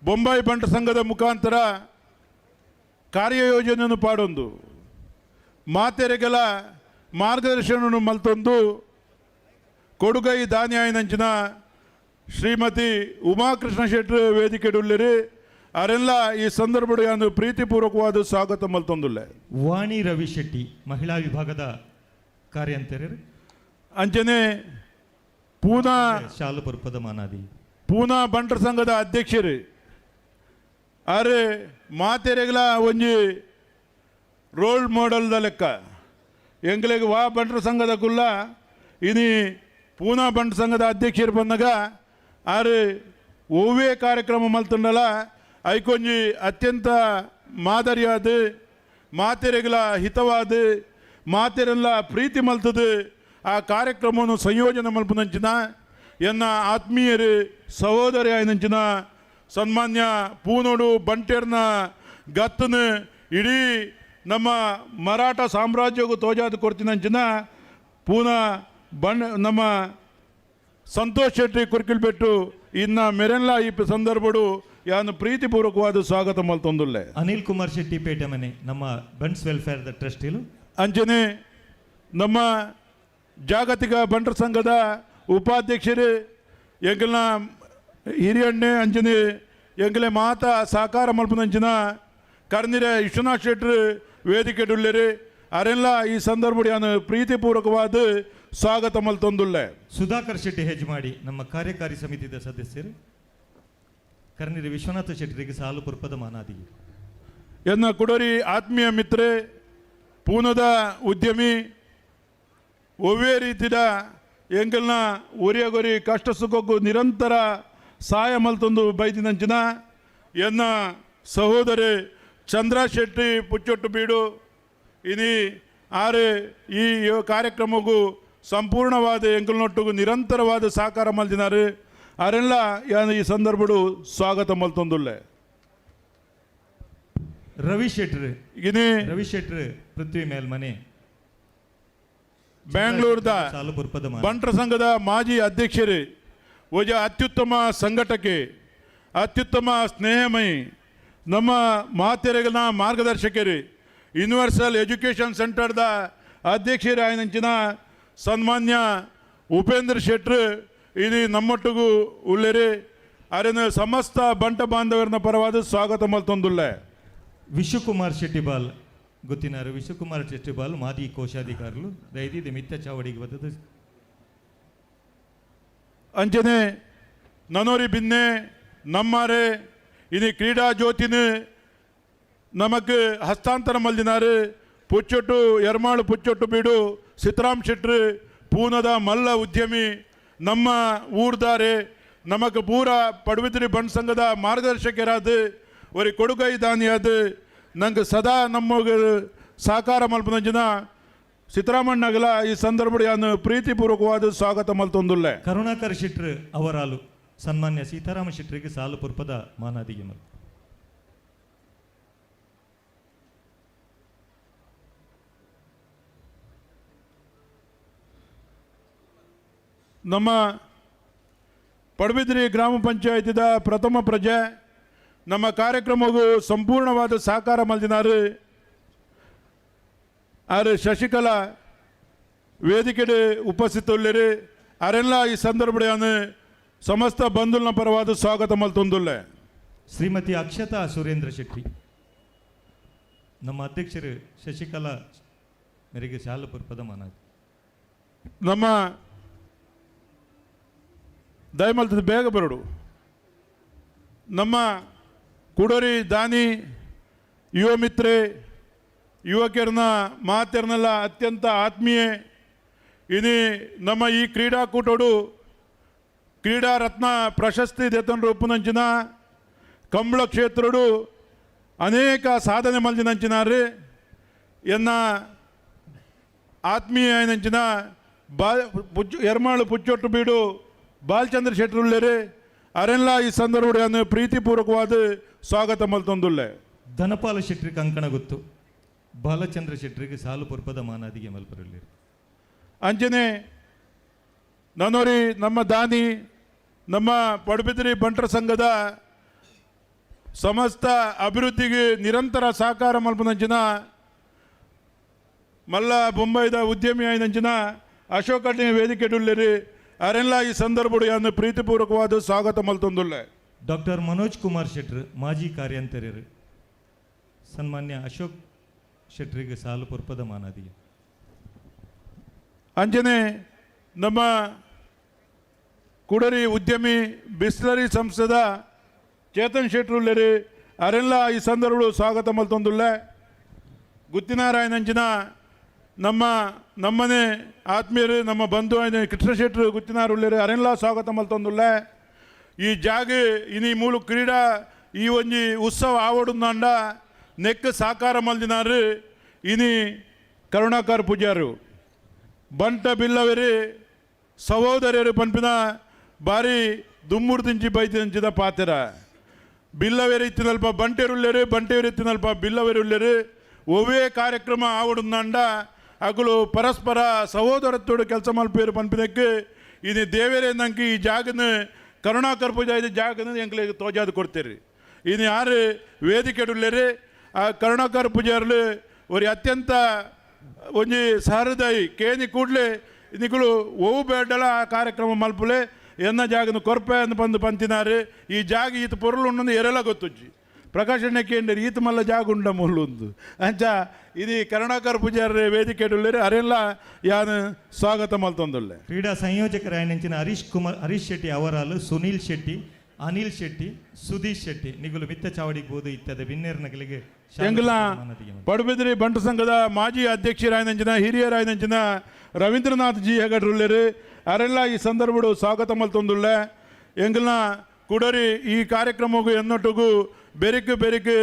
ಬೊಂಬಾಯಿ ಬಂಟರ ಸಂಘದ ಮುಖಾಂತರ ಕಾರ್ಯಯೋಜನೆಯನ್ನು ಪಾಡೊಂದು ಮಾತೆರೆಗಳ ಮಾರ್ಗದರ್ಶನವನ್ನು ಮಲ್ತೊಂದು ಕೊಡುಗೈ ದಾನಿಯಾಯನಂಚಿನ ಶ್ರೀಮತಿ ಉಮಾಕೃಷ್ಣ ಶೆಟ್ಟಿ ವೇದಿಕೆ ಡುಲ್ಲಿರಿ ಅವರೆಲ್ಲ ಈ ಸಂದರ್ಭದ ಒಂದು ಪ್ರೀತಿಪೂರ್ವಕವಾದ ಸ್ವಾಗತ ಮಲ್ತೊಂದುಳ್ಳೆ. ವಾಣಿ ರವಿ ಶೆಟ್ಟಿ ಮಹಿಳಾ ವಿಭಾಗದ ಕಾರ್ಯಂತರರು ಅಂಚನೆ ಪೂನಾ ಶಾಲುಪುರ್ಪದ ಮಾನಾದಿ ಪೂನಾ ಬಂಟರ ಸಂಘದ ಅಧ್ಯಕ್ಷರು ಅರೆ ಮಾತೆರೆಗಳ ಒಂಜಿ ರೋಲ್ ಮಾಡೆಲ್ದ ಲೆಕ್ಕ ಎಂಗ್ಲೆಗೆ ವಾ ಬಂಟರ ಸಂಘದ ಕುಲ್ಲ ಇನಿ ಪೂನಾ ಬಂಟರ ಸಂಘದ ಅಧ್ಯಕ್ಷರು ಬಂದಾಗ ಆರು ಒವ್ವೇ ಕಾರ್ಯಕ್ರಮ ಮಲ್ತಂಡಲ ಐಕೊಂಜಿ ಅತ್ಯಂತ ಮಾದರಿಯಾದ ಮಾತೆರೆಗಳ ಹಿತವಾದ ಮಾತೆರೆಲ್ಲ ಪ್ರೀತಿ ಮಲ್ತದು ಆ ಕಾರ್ಯಕ್ರಮವನ್ನು ಸಂಯೋಜನೆ ಮಲ್ಪನಂಚಿನ ಎನ್ನ ಆತ್ಮೀಯರು ಸಹೋದರಿ ಆಯ್ನಂಚಿನ ಸನ್ಮಾನ್ಯ ಪೂನೋಡು ಬಂಟೇರ್ನ ಗತ್ತನು ಇಡೀ ನಮ್ಮ ಮರಾಠ ಸಾಮ್ರಾಜ್ಯಗೂ ತೋಜಾದ ಕೊಡ್ತೀನಂಚಿನ ಪೂನಾ ನಮ್ಮ ಸಂತೋಷ್ ಶೆಟ್ಟಿ ಕುರ್ಕಿಲ್ಬೆಟ್ಟು ಇನ್ನ ಮೆರೆನ್ಲ ಈ ಸಂದರ್ಭಡು ಯಾನು ಪ್ರೀತಿಪೂರ್ವಕವಾದ ಸ್ವಾಗತ ಮಲ್ತೊಂದುಳ್ಳೆ. ಅನಿಲ್ ಕುಮಾರ್ ಶೆಟ್ಟಿ ಪೇಟೆ ಮನೆ ನಮ್ಮ ಬಂಟ್ಸ್ ವೆಲ್ಫೇರ್ ಟ್ರಸ್ಟಿಲು ಅಂಚನೆ ನಮ್ಮ ಜಾಗತಿಕ ಬಂಟರ ಸಂಘದ ಉಪಾಧ್ಯಕ್ಷರು ಎಂಗಲ್ನ ಹಿರಿಯಣ್ಣೆ ಅಂಚನೆ ಎಂಗಲೆ ಮಾತಾ ಸಹಕಾರ ಮಲ್ಪನಂಚಿನ ಕರ್ನಿರೆ ವಿಶ್ವನಾಥ್ ಶೆಟ್ಟಿ ವೇದಿಕೆ ಡುಲ್ಲಿರಿ ಅವರೆಲ್ಲ ಈ ಸಂದರ್ಭ ಯಾನು ಪ್ರೀತಿಪೂರ್ವಕವಾದ ಸ್ವಾಗತ ಮಲ್ತೊಂದುಳ್ಳೆ. ಸುಧಾಕರ್ ಶೆಟ್ಟಿ ಹೆಜ್ಮಾಡಿ ನಮ್ಮ ಕಾರ್ಯಕಾರಿ ಸಮಿತಿಯ ಸದಸ್ಯರು, ಕರ್ನಿರಿ ವಿಶ್ವನಾಥ ಶೆಟ್ಟರಿಗೆ ಸಾಲುಪುರ್ಪದ ಮಾನಾದಿ ಎನ್ನ ಕುಡರಿ ಆತ್ಮೀಯ ಮಿತ್ರೆ ಪೂನದ ಉದ್ಯಮಿ ಒವ್ವೇ ರೀತಿಯ ಎಂಗಲ್ನ ಒರಿಯಗೊರಿ ಕಷ್ಟ ಸುಖಕ್ಕೂ ನಿರಂತರ ಸಹಾಯ ಮಲ್ತೊಂದು ಬೈದಿನಂಚಿನ ಎನ್ನ ಸಹೋದರಿ ಚಂದ್ರ ಶೆಟ್ಟಿ ಪುಚ್ಚೊಟ್ಟು ಬೀಡು ಇನಿ ಆರು ಈ ಕಾರ್ಯಕ್ರಮಕ್ಕೂ ಸಂಪೂರ್ಣವಾದ ಎಂಕಲ್ನೊಟ್ಟಿಗೂ ನಿರಂತರವಾದ ಸಹಕಾರ ಮಲ್ದಿನಾರು ಅವರೆಲ್ಲ ಈ ಸಂದರ್ಭಡು ಸ್ವಾಗತ ಮಲ್ತೊಂದುಳ್ಳೆ. ರವಿ ಶೆಟ್ಟಿ ಇನಿ ರವಿ ಶೆಟ್ಟಿ ಪೃಥ್ವಿ ಮೇಲ್ಮನೆ ಬೆಂಗಳೂರದ ಸಾಲುಪುರ್ಪದ ಬಂಟರ ಸಂಘದ ಮಾಜಿ ಅಧ್ಯಕ್ಷರು, ಒಜ ಅತ್ಯುತ್ತಮ ಸಂಘಟಕಿ, ಅತ್ಯುತ್ತಮ ಸ್ನೇಹಮಯಿ, ನಮ್ಮ ಮಾತೆರೆಗಳ ಮಾರ್ಗದರ್ಶಕರು, ಯೂನಿವರ್ಸಲ್ ಎಜುಕೇಷನ್ ಸೆಂಟರ್ದ ಅಧ್ಯಕ್ಷರು ಆಯ್ನಂಚಿನ ಸನ್ಮಾನ್ಯ ಉಪೇಂದ್ರ ಶೆಟ್ಟಿ ಇದು ನಮ್ಮೊಟ್ಟಿಗೂ ಉಳ್ಳಿರಿ ಅವರನ್ನು ಸಮಸ್ತ ಬಂಟ ಬಾಂಧವರನ್ನ ಪರವಾದ ಸ್ವಾಗತ ಮಲ್ತೊಂದುಳ್ಳೆ. ವಿಶ್ವಕುಮಾರ್ ಶೆಟ್ಟಿಬಾಲ್ ಗೊತ್ತಿನಾರು ವಿಶ್ವಕುಮಾರ್ ಶೆಟ್ಟಿಬಾಲ್ ಮಾಜಿ ಕೋಶಾಧಿಕಾರುలు ದಯವಿಟ್ಟು ಮಿಥ್ಯ ಚಾವಡಿಗೆ ಬರ್ತದೆ ಅಂಚನೆ ನನೋರಿ ಬಿನ್ನೆ ನಮ್ಮಾರೆ ಇನಿ ಕ್ರೀಡಾ ಜ್ಯೋತಿನ ನಮಕ್ ಹಸ್ತಾಂತರ ಮಲ್ದಿನಾರು ಪುಚ್ಚೊಟ್ಟು ಎರ್ಮಾಳು ಪುಚ್ಚೊಟ್ಟು ಬೀಡು ಸಿತರಾಮ್ ಶೆಟ್ರು ಪೂನದ ಮಲ್ಲ ಉದ್ಯಮಿ ನಮ್ಮ ಊರ್ದಾರೆ ನಮಕ್ ಪೂರ ಪಡುಬಿದ್ರಿ ಬಂಡ್ ಸಂಘದ ಮಾರ್ಗದರ್ಶಕರಾದ ಒರಿ ಕೊಡುಗೈ ದಾನಿಯಾದ ನಂಗೆ ಸದಾ ನಮಗೆ ಸಹಕಾರ ಮಲ್ಪನಂಜಿನ ಸಿದ್ದರಾಮಣ್ಣಗಲ ಈ ಸಂದರ್ಭದಲ್ಲಿ ನಾನು ಪ್ರೀತಿಪೂರ್ವಕವಾದ ಸ್ವಾಗತ ಮಲ್ತೊಂದುಲ್ಲೆ. ಕರುಣಾಕರ್ ಶೆಟ್ರು ಅವರಾಲು ಸನ್ಮಾನ್ಯ ಸೀತಾರಾಮ ಶೆಟ್ಟರಿಗೆ ಸಾಲು ಪುರ್ಪದ ಮಾನಾದಿಗೆ ಮಲ್ ನಮ್ಮ ಪಡುಬಿದ್ರಿ ಗ್ರಾಮ ಪಂಚಾಯತಿದ ಪ್ರಥಮ ಪ್ರಜೆ ನಮ್ಮ ಕಾರ್ಯಕ್ರಮಕ್ಕೂ ಸಂಪೂರ್ಣವಾದ ಸಹಕಾರ ಮಲ್ದಿನಾರು ಆರು ಶಶಿಕಲಾ ವೇದಿಕೆಡೆ ಉಪಸ್ಥಿತುಳ್ಳರು ಅವರೆಲ್ಲ ಈ ಸಂದರ್ಭದಲ್ಲಿ ಸಮಸ್ತ ಬಂಧುಗಳ ಪರವಾದ ಸ್ವಾಗತ ಮಲ್ತೊಂದುಲ್ಲೆ. ಶ್ರೀಮತಿ ಅಕ್ಷತಾ ಸುರೇಂದ್ರ ಶೆಟ್ಟಿ ನಮ್ಮ ಅಧ್ಯಕ್ಷರು ಶಶಿಕಲಾ ಮೇರೆಗೆ ಸಾಲು ಪುರ್ಪದ ಮಾನಾದಿ ನಮ್ಮ ದಯಮಲ್ತದ ಬೇಗ ಬರಡು ನಮ್ಮ ಕುಡೋರಿ ದಾನಿ ಯುವ ಮಿತ್ರೆ ಯುವಕರನ್ನ ಮಾತೆರನ್ನೆಲ್ಲ ಅತ್ಯಂತ ಆತ್ಮೀಯ ಇನಿ ನಮ್ಮ ಈ ಕ್ರೀಡಾಕೂಟೋಡು ಕ್ರೀಡಾ ರತ್ನ ಪ್ರಶಸ್ತಿ ದೇತನ ರೂಪುನಂಚಿನ ಕಂಬಳ ಕ್ಷೇತ್ರಡು ಅನೇಕ ಸಾಧನೆ ಮಲ್ದಿನಂಚಿನಾರು ಎನ್ನ ಆತ್ಮೀಯ ನಂಚಿನ ಎರ್ಮಾಳು ಪುಚ್ಚೊಟ್ಟು ಬೀಡು ಬಾಲಚಂದ್ರ ಶೆಟ್ಟರುಳ್ಳರು ಅವರೆಲ್ಲ ಈ ಸಂದರ್ಭದಲ್ಲಿ ಪ್ರೀತಿಪೂರ್ವಕವಾದ ಸ್ವಾಗತ ಮಲ್ತೊಂದುಲ್ಲೆ. ಧನಪಾಲ ಶೆಟ್ರಿಗೆ ಕಂಕಣ ಗೊತ್ತು ಬಾಲಚಂದ್ರ ಶೆಟ್ಟರಿಗೆ ಸಾಲು ಪುರ್ಪದ ಮಾನಾದಿಗೆ ಮಲ್ಪರಲ್ಲಿ ಅಂಚನೆ ನನೋರಿ ನಮ್ಮ ದಾನಿ ನಮ್ಮ ಪಡುಬಿದ್ರಿ ಬಂಟರ ಸಂಘದ ಸಮಸ್ತ ಅಭಿವೃದ್ಧಿಗೆ ನಿರಂತರ ಸಹಕಾರ ಮಲ್ಪನಂಚಿನ ಮಲ್ಲ ಬೊಂಬೈದ ಉದ್ಯಮಿ ಆಯ್ದಂಚಿನ ಅಶೋಕ್ ಅಡ್ಡಿ ವೇದಿಕೆಡುಳ್ಳರು ಅವರೆಲ್ಲ ಈ ಸಂದರ್ಭದಲ್ಲಿ ಪ್ರೀತಿಪೂರ್ವಕವಾದ ಸ್ವಾಗತ ಮಲ್ತೊಂದುಲ್ಲೆ. ಡಾಕ್ಟರ್ ಮನೋಜ್ ಕುಮಾರ್ ಶೆಟ್ರು ಮಾಜಿ ಕಾರ್ಯಾಂತರ್ಯರು ಸನ್ಮಾನ್ಯ ಅಶೋಕ್ ಶೆಟ್ಟರಿಗೆ ಸಾಲು ಪುರ್ಪದ ಮಾನಾದಿಗೆ ಅಂಜನೆ ನಮ್ಮ ಕುಡರಿ ಉದ್ಯಮಿ ಬಿಸ್ಲರಿ ಸಂಸ್ಥೆದ ಚೇತನ್ ಶೆಟ್ಟರುಳ್ಳರು ಅವರೆಲ್ಲ ಈ ಸಂದರ್ಭಗಳು ಸ್ವಾಗತ ಮಲ್ತೊಂದುಲ್ಲೆ. ಗುತ್ತಿನಾರಾಯಣಂಚಿನ ನಮ್ಮನೆ ಆತ್ಮೀಯರು ನಮ್ಮ ಬಂಧು ಆಯ್ನ ಕೃಷ್ಣ ಶೆಟ್ಟರು ಗುತ್ತಿನಾರುಳ್ಳರು ಅವರೆಲ್ಲ ಸ್ವಾಗತ ಮಲ್ತೊಂದುಲ್ಲೆ. ಈ ಜಾಗ ಇನಿ ಮೂಲ ಕ್ರೀಡಾ ಈ ಒಂಜಿ ಉತ್ಸವ ಆವಡುಂದಾಂಡ ನೆಕ್ ಸಾಕಾರ ಮಲ್ದಿನಾರು ಇನಿ ಕರುಣಾಕರ್ ಪೂಜಾರು ಬಂಟ ಬಿಲ್ಲವೆರಿ ಸಹೋದರಿಯರು ಪಂಪಿನ ಬಾರಿ ದುಮ್ಮುರ್ದಿಂಚಿ ಬೈದಿಂಚಿದ ಪಾತ್ರ ಬಿಲ್ಲವೆರಿ ಇತ್ತಿನಲ್ಪ ಬಂಟೆರುಳ್ಳರು ಬಂಟೆಯರು ಇತ್ತಿನಲ್ಪ ಬಿಲ್ಲವೆರುಳ್ಳರು ಒವೇ ಕಾರ್ಯಕ್ರಮ ಆವಡುಂದಾಂಡ ಅಗಳು ಪರಸ್ಪರ ಸಹೋದರತ್ತೋಡು ಕೆಲಸ ಮಲ್ಪೇರು ಪಂಪಿನಕ್ಕೆ ಇದು ದೇವೇರೇ ನಂಗೆ ಈ ಜಾಗನ ಕರುಣಾಕರ್ ಪೂಜಾ ಇದು ಜಾಗನ ಎಂಕ್ಲಿಗೆ ತೋಜಾದು ಕೊಡ್ತೀರಿ ಇನ್ನು ಯಾರು ವೇದಿಕೆಡುಳ್ಳರು ಆ ಕರುಣಾಕರ್ ಪೂಜಾರ್ಲು ஒரு ಅತ್ಯಂತ ಒಂಜಿ ಸಹೃದಯಿ ಕೇನಿ ಕೂಡಲೇ ನಿಗಳು ಓವು ಬೇಡಲ ಆ ಕಾರ್ಯಕ್ರಮ ಮಲ್ಪುಲೆ ಎನ್ನ ಜಾಗನ ಕೊರ್ಪೆ ಅಂತ ಬಂದು ಪಂತಿನಾರು ಈ ಜಾಗ ಈತ ಪೊರಲು ಉಂಡು ಎರೆಲ್ಲ ಗೊತ್ತುಜ್ಜಿ ಪ್ರಕಾಶನ ಕೇಂದ್ರ ಈತ ಮಲ್ಲ ಜಾಗ ಉಂಡ ಮುಲ್ಲೊಂದು ಅಂಚ ಇದು ಕರುಣಾಕರ್ ಪೂಜಾರ ವೇದಿಕೆಡುಳ್ಳರು ಅರೆಲ್ಲ ಯಾನು ಸ್ವಾಗತ ಮಲ್ತೊಂದುಲ್ಲೆ. ಕ್ರೀಡಾ ಸಂಯೋಜಕರಾಯನಂಚಿನ ಹರೀಶ್ ಶೆಟ್ಟಿ ಅವರಾಲು ಸುನೀಲ್ ಶೆಟ್ಟಿ ಅನಿಲ್ ಶೆಟ್ಟಿ ಸುದೀಶ್ ಶೆಟ್ಟಿ ನಿಗುಲು ಮಿತ್ತ ಚಾವಡಿಗೆ ಬೋದು ಇತ್ಯಾದ ವಿನ್ನೇರ್ನಗಳಿಗೆ ಎಂಗ್ಲ ಪಡುಬಿದ್ರಿ ಬಂಟು ಸಂಘದ ಮಾಜಿ ಅಧ್ಯಕ್ಷರಾಯನಂಚಿನ ಹಿರಿಯರಾಯನಂಚಿನ ರವೀಂದ್ರನಾಥ್ ಜಿ ಹೆಗಡ್ರುಳ್ಳರು ಅವರೆಲ್ಲ ಈ ಸಂದರ್ಭಡು ಸ್ವಾಗತ ಮಲ್ತೊಂದುಳ್ಳೆ. ಎಂಗ್ಲ ಕುಡರಿ ಈ ಕಾರ್ಯಕ್ರಮಗೂ ಎನ್ನೊಟ್ಟಿಗೂ ಬೆರಿಕು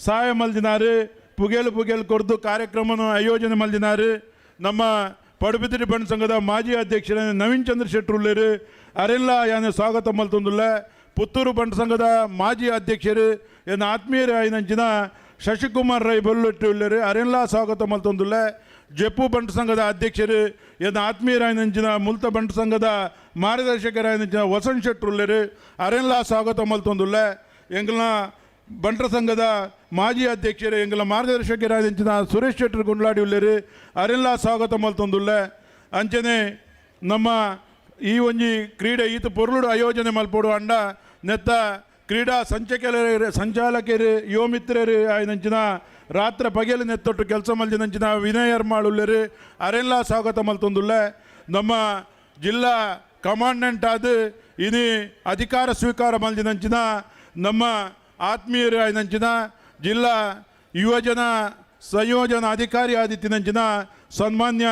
ಸಹಾಯ ಮಲ್ದಿನಾರು ಪುಗೇಲು ಕೊರ್ದು ಕಾರ್ಯಕ್ರಮನ ಆಯೋಜನೆ ಮಲ್ದಿನಾರು. ನಮ್ಮ ಪಡುಬಿದ್ರಿ ಬಂಟು ಸಂಘದ ಮಾಜಿ ಅಧ್ಯಕ್ಷರ ನವೀನ್ ಚಂದ್ರ ಶೆಟ್ಟರುಳ್ಳರು ಅವರೆಲ್ಲ ಯಾನು ಸ್ವಾಗತ ಮಲ್ತೊಂದುಳ್ಳೆ. ಪುತ್ತೂರು ಬಂಟು ಸಂಘದ ಮಾಜಿ ಅಧ್ಯಕ್ಷರು ಏನು ಆತ್ಮೀಯರು ಆಯ್ನಂಚಿನ ಶಶಿಕುಮಾರ್ ರೈ ಬೊಲ್ಲುಳ್ಳರು ಅವರೆಲ್ಲ ಸ್ವಾಗತ ಮಲ್ತೊಂದುಳ್ಳೆ. ಜಪ್ಪು ಬಂಟು ಸಂಘದ ಅಧ್ಯಕ್ಷರು ಏನು ಆತ್ಮೀಯರಾಯ್ನಂಚಿನ ಮುಲ್ತ ಬಂಟು ಸಂಘದ ಮಾರ್ಗದರ್ಶಕರಾಯ್ನಂಚಿನ ವಸಂತ್ ಶೆಟ್ಟರುಳ್ಳರು ಅವರೆಲ್ಲ ಸ್ವಾಗತ ಮಲ್ತೊಂದುಳ್ಳೆ. ಎಂಗ್ಲ ಬಂಟರ ಸಂಘದ ಮಾಜಿ ಅಧ್ಯಕ್ಷರು ಎಂಗ್ಲ ಮಾರ್ಗದರ್ಶಕರಾಯ್ನಂಚಿನ ಸುರೇಶ್ ಶೆಟ್ಟರು ಗುಂಡ್ಲಾಡಿ ಉಳ್ಳರು ಅವರೆಲ್ಲ ಸ್ವಾಗತ ಮಲ್ತೊಂದುಳ್ಳೆ. ಅಂಚನೆ ನಮ್ಮ ಈ ಒಂಜಿ ಕ್ರೀಡೆ ಈತ ಪೊರ್ಲುಡು ಆಯೋಜನೆ ಮಲ್ಪೋಡು ಅಂಡ ನೆತ್ತ ಕ್ರೀಡಾ ಸಂಚಾಲಕರು ಯುವ ಮಿತ್ರರು ಆಯ್ನಂಚಿನ ರಾತ್ರಿ ಪಗೆಲು ನೆತ್ತೊಟ್ಟು ಕೆಲಸ ಮಲ್ದಿನಂಚಿನ ವಿನಯ್ ಅರ್ಮಾಳುಳ್ಳರು ಅವರೆಲ್ಲ ಸ್ವಾಗತ ಮಲ್ತೊಂದುಳ್ಳೆ. ನಮ್ಮ ಜಿಲ್ಲಾ ಕಮಾಂಡೆಂಟ್ ಆದ ಇನಿ ಅಧಿಕಾರ ಸ್ವೀಕಾರ ಮಾಡಿದಂಚಿನ ನಮ್ಮ ಆತ್ಮೀಯರಾಯಿನಂಚಿನ ಜಿಲ್ಲಾ ಯುವಜನ ಸಂಯೋಜನಾ ಅಧಿಕಾರಿ ಆದಿತ್ತಿನಂಚಿನ ಸನ್ಮಾನ್ಯ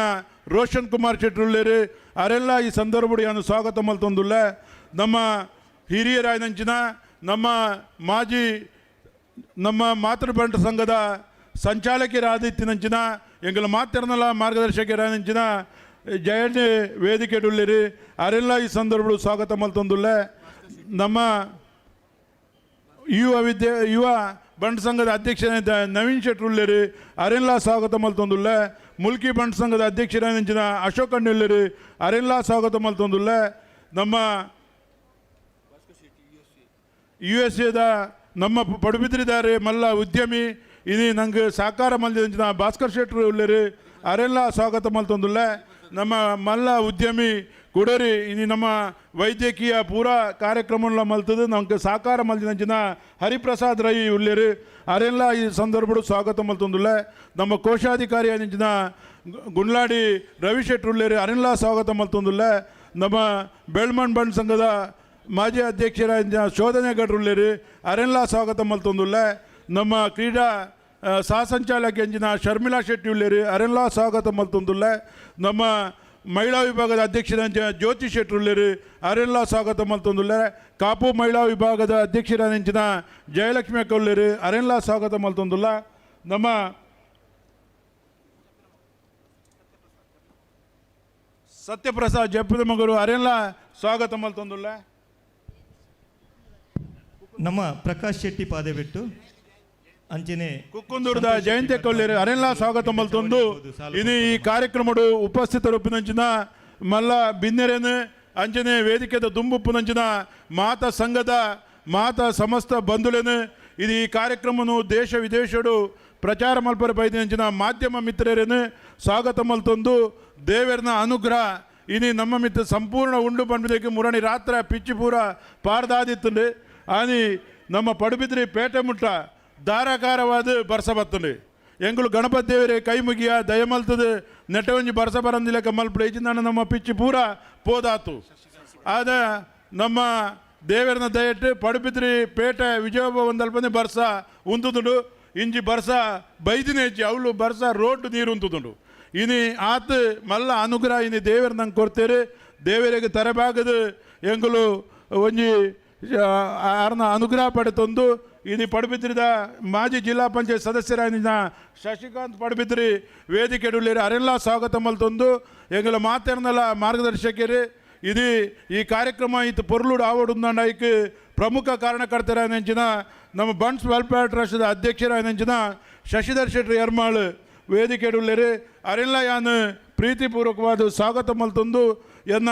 ರೋಷನ್ ಕುಮಾರ್ ಶೆಟ್ಟರುಳ್ಳೇರು ಅರೆಲ್ಲ ಈ ಸಂದರ್ಭಡಿಯನ್ನು ಸ್ವಾಗತ ಮಲ್ತೊಂದುಲ್ಲ ನಮ್ಮ ಹಿರಿಯರಾಯಿನಂಚಿನ ನಮ್ಮ ಮಾಜಿ ನಮ್ಮ ಮಾತೃಬಂಟ ಸಂಘದ ಸಂಚಾಲಕರಾದಿತ್ತಿನಂಚಿನ ಎಂಗಳ ಮಾತಿರನಲ್ಲ ಮಾರ್ಗದರ್ಶಕರಾದಂಚಿನ ಜಯಣ್ಣ ವೇದಿಕೆಡುಳ್ಳಿರಿ ಅರೆಲ್ಲ ಈ ಸಂದರ್ಭಗಳು ಸ್ವಾಗತ ಮಲ್ತೊಂದುಲ್ಲ ನಮ್ಮ ಯುವ ಬಂಡ್ ಸಂಘದ ಅಧ್ಯಕ್ಷರಾದ ನವೀನ್ ಶೆಟ್ಟರುಳ್ಳಿರಿ ಅರೆಲ್ಲ ಸ್ವಾಗತ ಮಲ್ತೊಂದುಲ್ಲ ಮುಲ್ಕಿ ಬಂಡ್ ಸಂಘದ ಅಧ್ಯಕ್ಷರಾದಂಚಿನ ಅಶೋಕ್ ಅಣ್ಣುಳ್ಳಿರಿ ಅರೆಲ್ಲ ಸ್ವಾಗತ ಮಲ್ತೊಂದುಲ್ಲ ನಮ್ಮ USA ನಮ್ಮ ಪಡುಬಿದ್ರಿದಾರೆ ಮಲ್ಲ ಉದ್ಯಮಿ ಇದು ನಂಗೆ ಸಹಕಾರ ಮಲ್ದಿನ ಭಾಸ್ಕರ್ ಶೆಟ್ಟರು ಉಳ್ಳೇರಿ ಅರೆಲ್ಲ ಸ್ವಾಗತ ಮಲ್ತೊಂದುಲ್ಲ ನಮ್ಮ ಮಲ್ಲ ಉದ್ಯಮಿ ಕುಡರಿ ಇನ್ನು ನಮ್ಮ ವೈದ್ಯಕೀಯ ಪೂರಾ ಕಾರ್ಯಕ್ರಮ ಮಲ್ತದು ನಮ್ಗೆ ಸಹಕಾರ ಮಲ್ದಿನ ಹರಿಪ್ರಸಾದ್ ರೈ ಉಳ್ಳೇರಿ ಅರೆಲ್ಲ ಈ ಸಂದರ್ಭಗಳು ಸ್ವಾಗತ ಮಲ್ತೊಂದುಲ್ಲ ನಮ್ಮ ಕೋಶಾಧಿಕಾರಿ ಅಂಚಿನ ಗುಂಡ್ಲಾಡಿ ರವಿ ಶೆಟ್ಟರು ಉಳ್ಳೇರಿ ಅರೆಲ್ಲ ಸ್ವಾಗತ ಮಲ್ತೊಂದುಲ್ಲ ನಮ್ಮ ಬೆಳ್ಮಣ್ ಬಂಡ್ ಸಂಘದ ಮಾಜಿ ಅಧ್ಯಕ್ಷರಾದ ಶೋಧನೆ ಗಡ್ರುಳ್ಳೇರಿ ಅರೆಲ್ಲ ಸ್ವಾಗತ ಮಲ್ತೊಂದುಲ್ಲ ನಮ್ಮ ಕ್ರೀಡಾ ಸಹ ಸಂಚಾಲಕಿ ಅಂಜಿನ ಶರ್ಮಿಳಾ ಶೆಟ್ಟಿ ಉಳ್ಳೇರಿ ಅರೆಲ್ಲ ಸ್ವಾಗತ ಮಲ್ತೊಂದುಲ್ಲ ನಮ್ಮ ಮಹಿಳಾ ವಿಭಾಗದ ಅಧ್ಯಕ್ಷರಾದ ಜ್ಯೋತಿ ಶೆಟ್ಟಿ ಉಳ್ಳೇರಿ ಅರೆಲ್ಲ ಸ್ವಾಗತ ಮಲ್ತೊಂದುಲ್ಲ ಕಾಪು ಮಹಿಳಾ ವಿಭಾಗದ ಅಧ್ಯಕ್ಷರಾದಂಚಿನ ಜಯಲಕ್ಷ್ಮಿ ಅಕ್ಕ ಉಳ್ಳೇರಿ ಅರೆಲ್ಲ ಸ್ವಾಗತ ಮಲ್ತೊಂದುಲ್ಲ ನಮ್ಮ ಸತ್ಯಪ್ರಸಾದ್ ಜಪ್ಪದ ಮಗರು ಅರೆಲ್ಲ ಸ್ವಾಗತ ಮಲ್ತೊಂದುಲ್ಲ ನಮ್ಮ ಪ್ರಕಾಶ್ ಶೆಟ್ಟಿ ಪಾದೆಬಿಟ್ಟು ಅಂಚನೆ ಕುಕ್ಕುಂದೂರದ ಜಯಂತಿ ಕೊಳ್ಳಿರಿ ಅರೆಲ್ಲ ಸ್ವಾಗತ ಮಲ್ತೊಂದು ಇದು ಈ ಕಾರ್ಯಕ್ರಮಡು ಉಪಸ್ಥಿತರುಪ್ಪಿನಂಚಿನ ಮಲ್ಲ ಬಿನ್ನೆರೇನು ಅಂಚನೆ ವೇದಿಕೆದ ದುಂಬುಪ್ಪುನಂಚಿನ ಮಾತ ಸಂಘದ ಮಾತ ಸಮಸ್ತ ಬಂಧುಲೇನು ಇದು ಈ ಕಾರ್ಯಕ್ರಮನು ದೇಶ ವಿದೇಶಡು ಪ್ರಚಾರ ಮಲ್ಪರ ಬೈದಿನಂಚಿನ ಮಾಧ್ಯಮ ಮಿತ್ರರೇನು ಸ್ವಾಗತ ಮಲ್ತೊಂದು ದೇವರನ ಅನುಗ್ರಹ ಇನಿ ನಮ್ಮ ಮಿತ್ರ ಸಂಪೂರ್ಣ ಉಂಡು ಬಂದ್ಬಿದ್ದಕ್ಕೆ ಮುರಣಿ ರಾತ್ರಿ ಪಿಚ್ಚಿ ಪೂರ ಪಾರ್ದಾದಿತ್ತಂಡು ಆನಿ ನಮ್ಮ ಪಡುಬಿದ್ರಿ ಪೇಟೆ ಮುಟ್ಟ ಧಾರಾಕಾರವಾದ ಬರ್ಸ ಬತ್ತಂಡು ಎಂಗಳು ಗಣಪತಿ ದೇವರೇ ಕೈ ಮುಗಿಯ ದಯಮಲ್ತದ ನೆಟ್ಟ ಒಂಜಿ ಬರ್ಸ ಬರಂದಿಲ್ಲಕ ಮಲ್ಪಡ ಈಚಿಂದ ನಮ್ಮ ಪಿಚ್ಚಿ ಪೂರ ಪೋದಾತು ಆದ ನಮ್ಮ ದೇವರನ ದಯಟ್ಟು ಪಡುಬಿದ್ರಿ ಪೇಟೆ ವಿಜಯಭವನದಲ್ಪನೆ ಬರ್ಸ ಉಂತುದುಂಡು ಇಂಜಿ ಬರ್ಸ ಬೈದಿನೇಜಿ ಅವಳು ಬರ್ಸ ರೋಡ್ ನೀರು ಉಂತುದುಂಡು ಇನಿ ಆತ ಮಲ್ಲ ಅನುಗ್ರಹ ಇನಿ ದೇವರು ನಂಗೆ ಕೊಡ್ತೇರಿ ದೇವರಿಗೆ ತರಬಾಗದು ಎಂಗಳು ಒಂಜಿ ಆರ್ನ ಅನುಗ್ರಹ ಪಡೆತೊಂದು ಇದು ಪಡುಬಿದ್ರಿದ ಮಾಜಿ ಜಿಲ್ಲಾ ಪಂಚಾಯತ್ ಸದಸ್ಯರಾದ ಶಶಿಕಾಂತ್ ಪಡುಬಿದ್ರಿ ವೇದಿಕೆ ಉಳ್ಳೇರಿ ಅರೆಲ್ಲ ಸ್ವಾಗತ ಮಲ್ತೊಂದು ಎಂಗಳ ಮಾತೇರ್ನಲ್ಲ ಮಾರ್ಗದರ್ಶಕರು ಇದು ಈ ಕಾರ್ಯಕ್ರಮ ಇತ್ತು ಪೊರ್ಲುಡು ಆವಡುಂದಾಂಡಾಯ್ಕೆ ಪ್ರಮುಖ ಕಾರಣಕರ್ತರಾದಂಚಿನ ನಮ್ಮ ಬಂಡ್ಸ್ ವೆಲ್ಫೇರ್ ಟ್ರಸ್ಟ್ದ ಅಧ್ಯಕ್ಷರಾದಂಚಿನ ಶಶಿಧರ್ ಶೆಟ್ಟಿ ಯರ್ಮಾಳ್ ವೇದಿಕೆ ಉಳ್ಳೇರಿ ಅರೆಲ್ಲ ಯಾನು ಪ್ರೀತಿಪೂರ್ವಕವಾದ ಸ್ವಾಗತ ಮಲ್ತೊಂದು ಎನ್ನ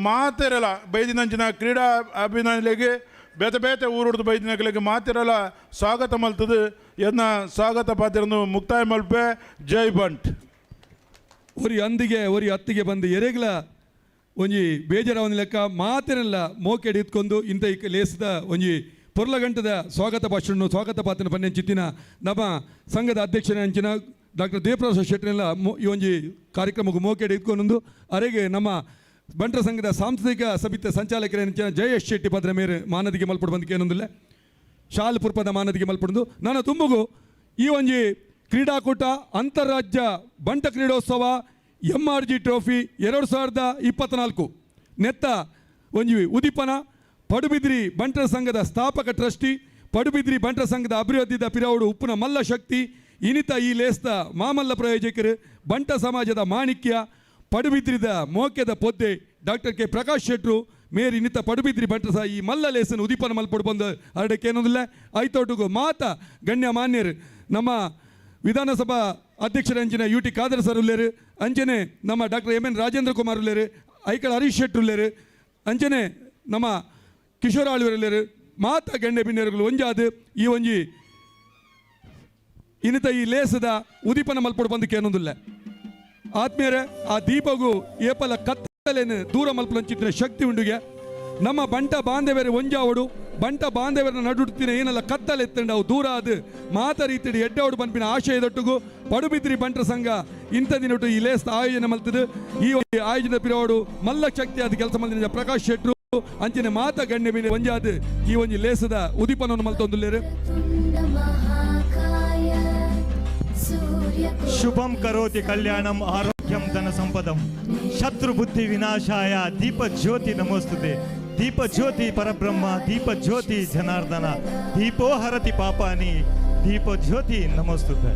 ಮಾತಿರಲ್ಲ ಬೈದಿನಂಚಿನ ಕ್ರೀಡಾ ಅಭಿನಯಗಳಿಗೆ ಬೇತೆ ಬೇತೆ ಊರುಡ್ದು ಬೈದಿನಗಳಿಗೆ ಮಾತಿರಲ್ಲ ಸ್ವಾಗತ ಮಲ್ತದು ಎನ್ನ ಸ್ವಾಗತ ಪಾತ್ರನು ಮುಕ್ತಾಯ ಮಲ್ಪೆ ಜೈ ಬಂಟ್ ಒರಿ ಅಂದಿಗೆ ಒರಿ ಹತ್ತಿಗೆ ಬಂದು ಎರೆಗ್ಲ ಒಂಜಿ ಬೇಜಾರವನ ಲೆಕ್ಕ ಮಾತಿರಲ್ಲ ಮೋಕೆಡ್ ಇತ್ಕೊಂಡು ಇಂಥ ಈ ಲೇಸಿದ ಒಂಜಿ ಪೊರ್ಲಗಂಟದ ಸ್ವಾಗತ ಭಾಷಣ ಸ್ವಾಗತ ಪಾತ್ರನ ಪನ್ನೆ ಚಿತ್ತಿನ ನಮ್ಮ ಸಂಘದ ಅಧ್ಯಕ್ಷನ ಅಂಚಿನ ಡಾಕ್ಟರ್ ದೇವಪ್ರಸಾದ್ ಶೆಟ್ಟಿನೆಲ್ಲ ಈ ಒಂಜಿ ಕಾರ್ಯಕ್ರಮಕ್ಕೆ ಮೋಕೆಡ್ ಇಟ್ಕೊಂಡು ಅರೆಗೆ ನಮ್ಮ ಬಂಟರ ಸಂಘದ ಸಾಂಸ್ಕೃತಿಕ ಸಮಿತಿ ಸಂಚಾಲಕರ ಜಯೇಶ್ ಶೆಟ್ಟಿ ಪದ್ರ ಮೇರೆ ಮಾನದಿಗೆ ಮಲ್ಪಡು ಬಂದಕ್ಕೆ ಏನೊಂದಿಲ್ಲ ಶಾಲ್ ಪುರ್ಪದ ಮಾನದಿಗೆ ಮಲ್ಪಡು ನಾನು ತುಂಬುಗು ಈ ಒಂಜಿ ಕ್ರೀಡಾಕೂಟ ಅಂತಾರಾಜ್ಯ ಬಂಟ ಕ್ರೀಡೋತ್ಸವ MRG ಟ್ರೋಫಿ 2024 ನೆತ್ತ ಒಂಜಿ ಉದಿಪನ ಪಡುಬಿದ್ರಿ ಬಂಟರ ಸಂಘದ ಸ್ಥಾಪಕ ಟ್ರಸ್ಟಿ ಪಡುಬಿದ್ರಿ ಬಂಟರ ಸಂಘದ ಅಭಿವೃದ್ಧಿದ ಪಿರಾವುಡು ಉಪ್ಪುನ ಮಲ್ಲ ಶಕ್ತಿ ಇನಿತ ಈ ಲೇಸ್ದ ಮಾಮಲ್ಲ ಪ್ರಯೋಜಕರು ಬಂಟ ಸಮಾಜದ ಮಾಣಿಕ್ಯ ಪಡುಬಿದ್ರಿದ ಮೋಕ್ಯದ ಪೊದ್ದೆ ಡಾಕ್ಟರ್ ಕೆ ಪ್ರಕಾಶ್ ಶೆಟ್ರು ಮೇರಿ ನಿತ್ತ ಪಡುಬಿದ್ರಿ ಬಂಟಸ ಈ ಮಲ್ಲ ಲೇಸನ್ ಉದಿಪನ ಮಲ್ಪಡು ಬಂದು ಹರಡಕ್ಕೆ ಏನೊಂದಿಲ್ಲ ಐತೋಟುಗು ಮಾತ ಗಣ್ಯ ಮಾನ್ಯರು ನಮ್ಮ ವಿಧಾನಸಭಾ ಅಧ್ಯಕ್ಷರಂಚಿನ UT ಖಾದರ್ ಸರ್ ಉಳ್ಳೇರು ಅಂಚನೆ ನಮ್ಮ ಡಾಕ್ಟರ್ MN ರಾಜೇಂದ್ರ ಕುಮಾರ್ ಉಳ್ಳೇರು ಐಕಳ ಹರೀಶ್ ಶೆಟ್ರು ಉಳ್ಳೇರು ಅಂಚನೆ ನಮ್ಮ ಕಿಶೋರ್ ಆಳ್ವರು ಉಳ್ಳೇರು ಮಾತ ಗಣ್ಯ ಬಿನ್ಯರುಗಳು ಒಂಜಾದು ಈ ಒಂಜಿ ಇನ್ನಿತ ಈ ಲೇಸದ ಉದಿಪನ ಮಲ್ಪಡು ಬಂದಕ್ಕೆ ಏನೊಂದಿಲ್ಲ ಆತ್ಮೀಯರೇ ಆ ದೀಪಗೂ ಏಪಲ ಕತ್ತಲೇನು ದೂರ ಮಲ್ಪಲಂಚಿದ್ರೆ ಶಕ್ತಿ ಉಂಡುಗೆ ನಮ್ಮ ಬಂಟ ಬಾಂಧವ್ಯರ ಒಂಜಾವಡು ಬಂಟ ಬಾಂಧವ್ಯರ ನಡುತ್ತಿನ ಏನೆಲ್ಲ ಕತ್ತಲೆತ್ತಂಡು ಅವು ದೂರ ಅದು ಮಾತ ರೀತಿಡಿ ಎಡ್ಡವಡು ಪನ್ಪಿನ ಆಶಯದೊಟ್ಟಿಗೂ ಪಡುಬಿದ್ರಿ ಬಂಟರ ಸಂಘ ಇಂಥ ದಿನಟ್ಟು ಈ ಲೇಸ್ ಆಯೋಜನೆ ಮಲ್ತದು ಈ ಆಯೋಜನೆ ಪಿರೋಡು ಮಲ್ಲ ಶಕ್ತಿ ಅದು ಕೆಲಸ ಮಲ್ತಿನ ಪ್ರಕಾಶ್ ಶೆಟ್ರು ಅಂಚಿನ ಮಾತ ಗಣ್ಯ ಬಿನೆ ಒಂಜಾದು ಈ ಒಂಜಿ ಲೇಸದ ಉದಿಪನವನ್ನು ಮಲ್ತೊಂದುಲ್ಲೇರು. ಶುಭಂ ಕರೋತಿ ಕಲ್ಯಾಣಂ ಆರೋಗ್ಯಂ ಧನ ಸಂಪದಂ ಶತ್ರು ಬುದ್ಧಿ ವಿನಾಶಾಯ ದೀಪ ಜ್ಯೋತಿ ನಮೋಸ್ತುತೆ. ದೀಪ ಜ್ಯೋತಿ ಪರಬ್ರಹ್ಮ ದೀಪ ಜ್ಯೋತಿ ಜನಾರ್ದನ ದೀಪೋ ಹರತಿ ಪಾಪಾನಿ ದೀಪ ಜ್ಯೋತಿ ನಮೋಸ್ತುತೆ.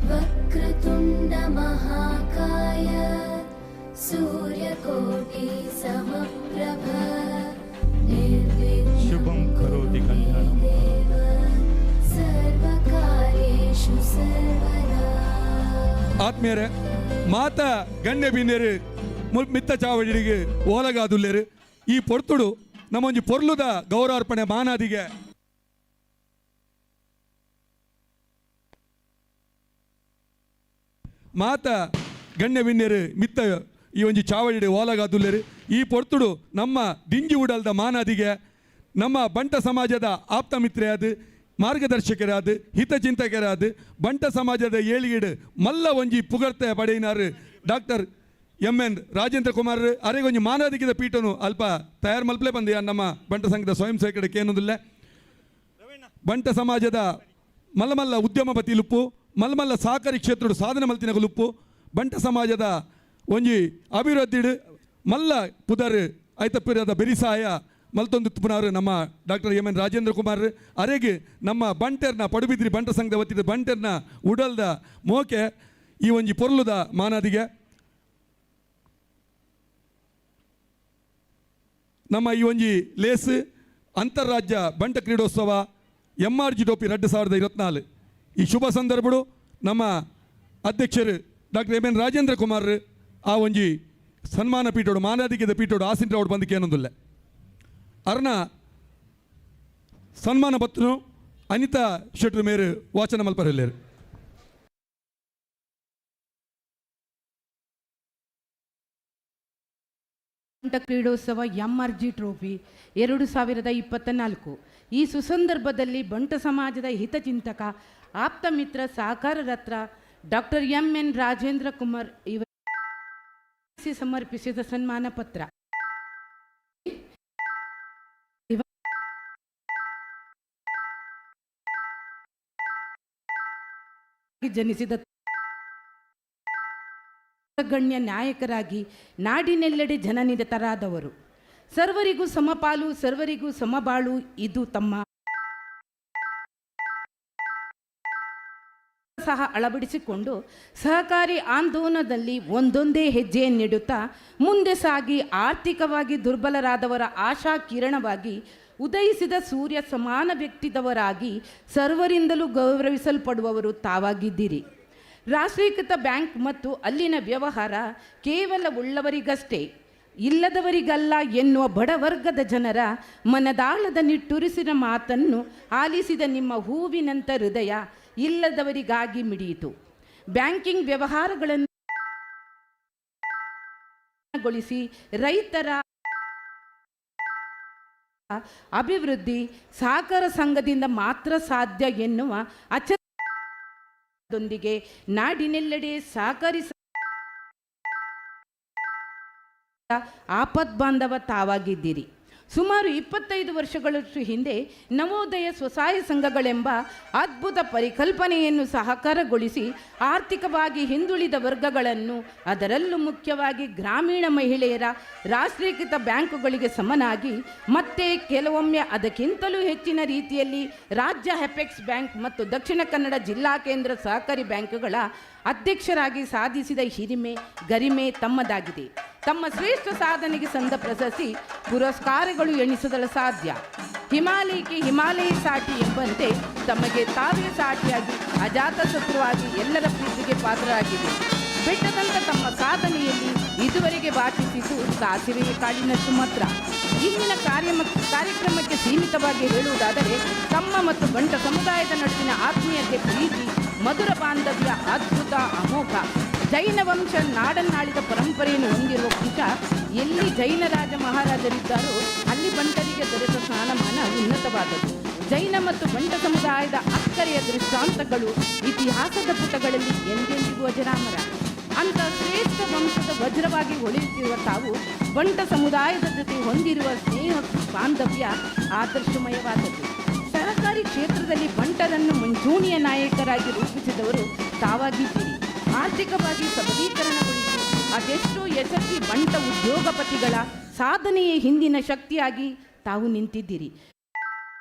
ವಕ್ರತುಂಡ ಮಹಾಕಾಯ ಸೂರ್ಯಕೋಟಿ ಸಮಪ್ರಭ ನಿರ್ವಿಘ್ನಂ ಶುಭಂ ಕರೋತಿ ಕಲ್ಯಾಣಂ ಸರ್ವಕಾರ್ಯೇಷು ಸರ್ವದಾ. ಆತ್ಮೀಯರೇ, ಮಾತ ಗಣ್ಯ ಬಿನ್ನೇರು ಮಿತ್ತ ಚಾವಡಿಗೆ ಓಲಗಾದುಲ್ಲೇರು. ಈ ಪೊರ್ತುಡು ನಮ್ಮೊಂಜಿ ಪೊರ್ಲುದ ಗೌರವಾರ್ಪಣೆ ಮಾನಾದಿಗೆ ಮಾತ ಗಣ್ಯ ಬಿನ್ನೇರು ಮಿತ್ತ ಈ ಒಂಜಿ ಚಾವಡಿ ಓಲಗಾದುಲ್ಲೇರು. ಈ ಪೊರ್ತುಡು ನಮ್ಮ ದಿಂಜಿ ಉಡಲ್ದ ಮಾನಾದಿಗೆ ನಮ್ಮ ಬಂಟ ಸಮಾಜದ ಆಪ್ತ ಮಿತ್ರೆಯಾದ ಮಾರ್ಗದರ್ಶಕರಾದ ಹಿತಚಿಂತಕರಾದ ಬಂಟ ಸಮಾಜದ ಏಳಿಗೆಡು ಮಲ್ಲ ಒಂಜಿ ಪುಗರ್ತೆ ಪಡೆಯಿನಾರು ಡಾಕ್ಟರ್ ಎನ್ ರಾಜೇಂದ್ರ ಕುಮಾರ್ ಅರೆಗೊಂಜಿ ಮಾನದಿಗಿದ ಪೀಠನು ಅಲ್ಪ ತಯಾರು ಮಲ್ಪಲೆ ಬಂದ ನಮ್ಮ ಬಂಟ ಸಂಘದ ಸ್ವಯಂ ಸೇವಕರಿಗೆ ಏನೊಂದಿಲ್ಲ. ಬಂಟ ಸಮಾಜದ ಮಲ್ಲಮಲ್ಲ ಉದ್ಯಮಪತಿ ಲುಪ್ಪು ಮಲ್ಲಮಲ್ಲ ಸಹಕಾರಿ ಕ್ಷೇತ್ರ ಸಾಧನೆ ಮಲ್ತಿನ ಲುಪ್ಪು ಬಂಟ ಸಮಾಜದ ಒಂಜಿ ಅಭಿವೃದ್ಧಿ ಮಲ್ಲ ಪುದರ್ ಐತಪ್ಪಿರದ ಬೆರಿಸಾಯ ಮಲ್ತೊಂದು ತುಪ್ಪನವರು ನಮ್ಮ ಡಾಕ್ಟರ್ ಎನ್ ರಾಜೇಂದ್ರ ಕುಮಾರ್ ಅರೆಗೆ ನಮ್ಮ ಬಂಟೆರ್ನ ಪಡುಬಿದ್ರಿ ಬಂಟ ಸಂಘದ ವತಿದ ಬಂಟೆರ್ನ ಉಡಲ್ದ ಮೋಕೆ ಈ ಒಂಜಿ ಪೊರ್ಲುದ ಮಾನಾದಿಗೆ ನಮ್ಮ ಈ ಒಂಜಿ ಲೇಸ್ ಅಂತಾರಾಜ್ಯ ಬಂಟ ಕ್ರೀಡೋತ್ಸವ MRG ಟೋಪಿ 2024 ಈ ಶುಭ ಸಂದರ್ಭಡು ನಮ್ಮ ಅಧ್ಯಕ್ಷರು ಡಾಕ್ಟರ್ ಎನ್ ರಾಜೇಂದ್ರ ಕುಮಾರ್ ಆ ಒಂಜಿ ಸನ್ಮಾನ ಪೀಠೋಡು ಮಾನಾದಿಗೆದ ಪೀಠೋಡು ಆಸಿಂಟ್ರವ್ರು ಬಂದಕ್ಕೆ ಏನೊಂದಿಲ್ಲ ಅರ್ನ ಸನ್ಮಾನ ಪತ್ರನು ಅನಿತಾ ಶೆಟ್ರು ಮೇರು ವಾಚನ ಮಲ್ಪರಲ್ಲೇರು. ಬಂಟ ಕ್ರೀಡೋತ್ಸವ MRG ಟ್ರೋಫಿ 2024 ಈ ಸುಸಂದರ್ಭದಲ್ಲಿ ಬಂಟ ಸಮಾಜದ ಹಿತಚಿಂತಕ ಆಪ್ತ ಮಿತ್ರ ಸಹಕಾರ ರತ್ನ ಡಾಕ್ಟರ್ ಎನ್ ರಾಜೇಂದ್ರ ಕುಮಾರ್ ಇವರಿಗೆ ಸಮರ್ಪಿಸಿದ ಸನ್ಮಾನ ಪತ್ರ. ಜನಿಸಿದ ಗಣ್ಯ ನಾಯಕರಾಗಿ ನಾಡಿನೆಲ್ಲೆಡೆ ಜನನಿರತರಾದವರು. ಸರ್ವರಿಗೂ ಸಮಪಾಲು ಸರ್ವರಿಗೂ ಸಮಬಾಳು ಇದು ತಮ್ಮ ಸಹ ಅಳವಡಿಸಿಕೊಂಡು ಸಹಕಾರಿ ಆಂದೋಲನದಲ್ಲಿ ಒಂದೊಂದೇ ಹೆಜ್ಜೆಯನ್ನಿಡುತ್ತಾ ಮುಂದೆ ಸಾಗಿ ಆರ್ಥಿಕವಾಗಿ ದುರ್ಬಲರಾದವರ ಆಶಾ ಕಿರಣವಾಗಿ ಉದಯಿಸಿದ ಸೂರ್ಯ ಸಮಾನ ವ್ಯಕ್ತಿದವರಾಗಿ ಸರ್ವರಿಂದಲೂ ಗೌರವಿಸಲ್ಪಡುವವರು ತಾವಾಗಿದ್ದೀರಿ. ರಾಷ್ಟ್ರೀಕೃತ ಬ್ಯಾಂಕ್ ಮತ್ತು ಅಲ್ಲಿನ ವ್ಯವಹಾರ ಕೇವಲ ಉಳ್ಳವರಿಗಷ್ಟೇ ಇಲ್ಲದವರಿಗಲ್ಲ ಎನ್ನುವ ಬಡವರ್ಗದ ಜನರ ಮನದಾಳದ ನಿಟ್ಟುರಿಸಿನ ಮಾತನ್ನು ಆಲಿಸಿದ ನಿಮ್ಮ ಹೂವಿನಂಥ ಹೃದಯ ಇಲ್ಲದವರಿಗಾಗಿ ಮಿಡಿಯಿತು. ಬ್ಯಾಂಕಿಂಗ್ ವ್ಯವಹಾರಗಳನ್ನು ಗೊಳಿಸಿ ರೈತರ ಅಭಿವೃದ್ಧಿ ಸಹಕಾರ ಸಂಘದಿಂದ ಮಾತ್ರ ಸಾಧ್ಯ ಎನ್ನುವ ಅಚ್ಚದೊಂದಿಗೆ ನಾಡಿನೆಲ್ಲೆಡೆ ಸಹಕಾರಿ ಆಪದ್ಬಾಂಧವ ತಾವಾಗಿದ್ದೀರಿ. ಸುಮಾರು 25 ವರ್ಷಗಳಷ್ಟು ಹಿಂದೆ ನವೋದಯ ಸ್ವಸಹಾಯ ಸಂಘಗಳೆಂಬ ಅದ್ಭುತ ಪರಿಕಲ್ಪನೆಯನ್ನು ಸಹಕಾರಗೊಳಿಸಿ ಆರ್ಥಿಕವಾಗಿ ಹಿಂದುಳಿದ ವರ್ಗಗಳನ್ನು ಅದರಲ್ಲೂ ಮುಖ್ಯವಾಗಿ ಗ್ರಾಮೀಣ ಮಹಿಳೆಯರ ರಾಷ್ಟ್ರೀಕೃತ ಬ್ಯಾಂಕುಗಳಿಗೆ ಸಮನಾಗಿ ಮತ್ತೆ ಕೆಲವೊಮ್ಮೆ ಅದಕ್ಕಿಂತಲೂ ಹೆಚ್ಚಿನ ರೀತಿಯಲ್ಲಿ ರಾಜ್ಯ ಹೆಪೆಕ್ಸ್ ಬ್ಯಾಂಕ್ ಮತ್ತು ದಕ್ಷಿಣ ಕನ್ನಡ ಜಿಲ್ಲಾ ಕೇಂದ್ರ ಸಹಕಾರಿ ಬ್ಯಾಂಕುಗಳ ಅಧ್ಯಕ್ಷರಾಗಿ ಸಾಧಿಸಿದ ಹಿರಿಮೆ ಗರಿಮೆ ತಮ್ಮದಾಗಿದೆ. ತಮ್ಮ ಶ್ರೇಷ್ಠ ಸಾಧನೆಗೆ ಸಂದ ಪ್ರಶಸ್ತಿ ಪುರಸ್ಕಾರಗಳು ಎಣಿಸಲು ಸಾಧ್ಯ. ಹಿಮಾಲಯಕ್ಕೆ ಹಿಮಾಲಯ ಸಾಟಿ ಎಂಬಂತೆ ತಮಗೆ ತಾವೇ ಸಾಟಿಯಾಗಿ ಅಜಾತ ಶತ್ರುವಾಗಿ ಎಲ್ಲರ ಪ್ರೀತಿಗೆ ಪಾತ್ರರಾಗಿದೆ. ಬೆಟ್ಟದಂತ ತಮ್ಮ ಸಾಧನೆಯಲ್ಲಿ ಇದುವರೆಗೆ ವಾಚಿಸಿದ್ದು ಸಾಸಿವೆಯ ಕಾಳಿನಷ್ಟು ಮಾತ್ರ. ಇಂದಿನ ಕಾರ್ಯಕ್ರಮಕ್ಕೆ ಸೀಮಿತವಾಗಿ ಹೇಳುವುದಾದರೆ ತಮ್ಮ ಮತ್ತು ಬಂಟ ಸಮುದಾಯದ ನಡುವಿನ ಆತ್ಮೀಯತೆ, ಪ್ರೀತಿ, ಮಧುರ ಬಾಂಧವ್ಯ ಅದ್ಭುತ ಅಮೋಘ. ಜೈನ ವಂಶ ನಾಡನ್ನಾಳಿದ ಪರಂಪರೆಯನ್ನು ಹೊಂದಿರುವ ಪೀಠ ಎಲ್ಲಿ ಜೈನ ರಾಜ ಮಹಾರಾಜರಿದ್ದಾರೋ ಅಲ್ಲಿ ಬಂಟರಿಗೆ ದೊರೆತ ಸ್ಥಾನಮಾನ ಉನ್ನತವಾದದ್ದು. ಜೈನ ಮತ್ತು ಬಂಟ ಸಮುದಾಯದ ಅಕ್ಕರೆಯ ದೃಷ್ಟಾಂತಗಳು ಇತಿಹಾಸದ ಪುಟಗಳಲ್ಲಿ ಎಂದೆಂದಿಗೂ ಅಜರಾಮರ. ಅಂತ ಶ್ರೇಷ್ಠ ವಂಶದ ವಜ್ರವಾಗಿ ಹೊಳೆಯುತ್ತಿರುವ ತಾವು ಬಂಟ ಸಮುದಾಯದ ಜೊತೆ ಹೊಂದಿರುವ ಸ್ನೇಹ ಬಾಂಧವ್ಯ ಆದರ್ಶಮಯವಾದದ್ದು. ಸಹಕಾರಿ ಕ್ಷೇತ್ರದಲ್ಲಿ ಬಂಟರನ್ನು ಮುಂಚೂಣಿಯ ನಾಯಕರಾಗಿ ರೂಪಿಸಿದವರು ತಾವಾಗಿದ್ದೀರಿ. ಆರ್ಥಿಕವಾಗಿ ಸಬಲೀಕರಣಗೊಳಿಸಿ ಅದೆಷ್ಟೋ ಯಶಸ್ವಿ ಬಂಟ ಉದ್ಯೋಗಪತಿಗಳ ಸಾಧನೆಯ ಹಿಂದಿನ ಶಕ್ತಿಯಾಗಿ ತಾವು ನಿಂತಿದ್ದೀರಿ.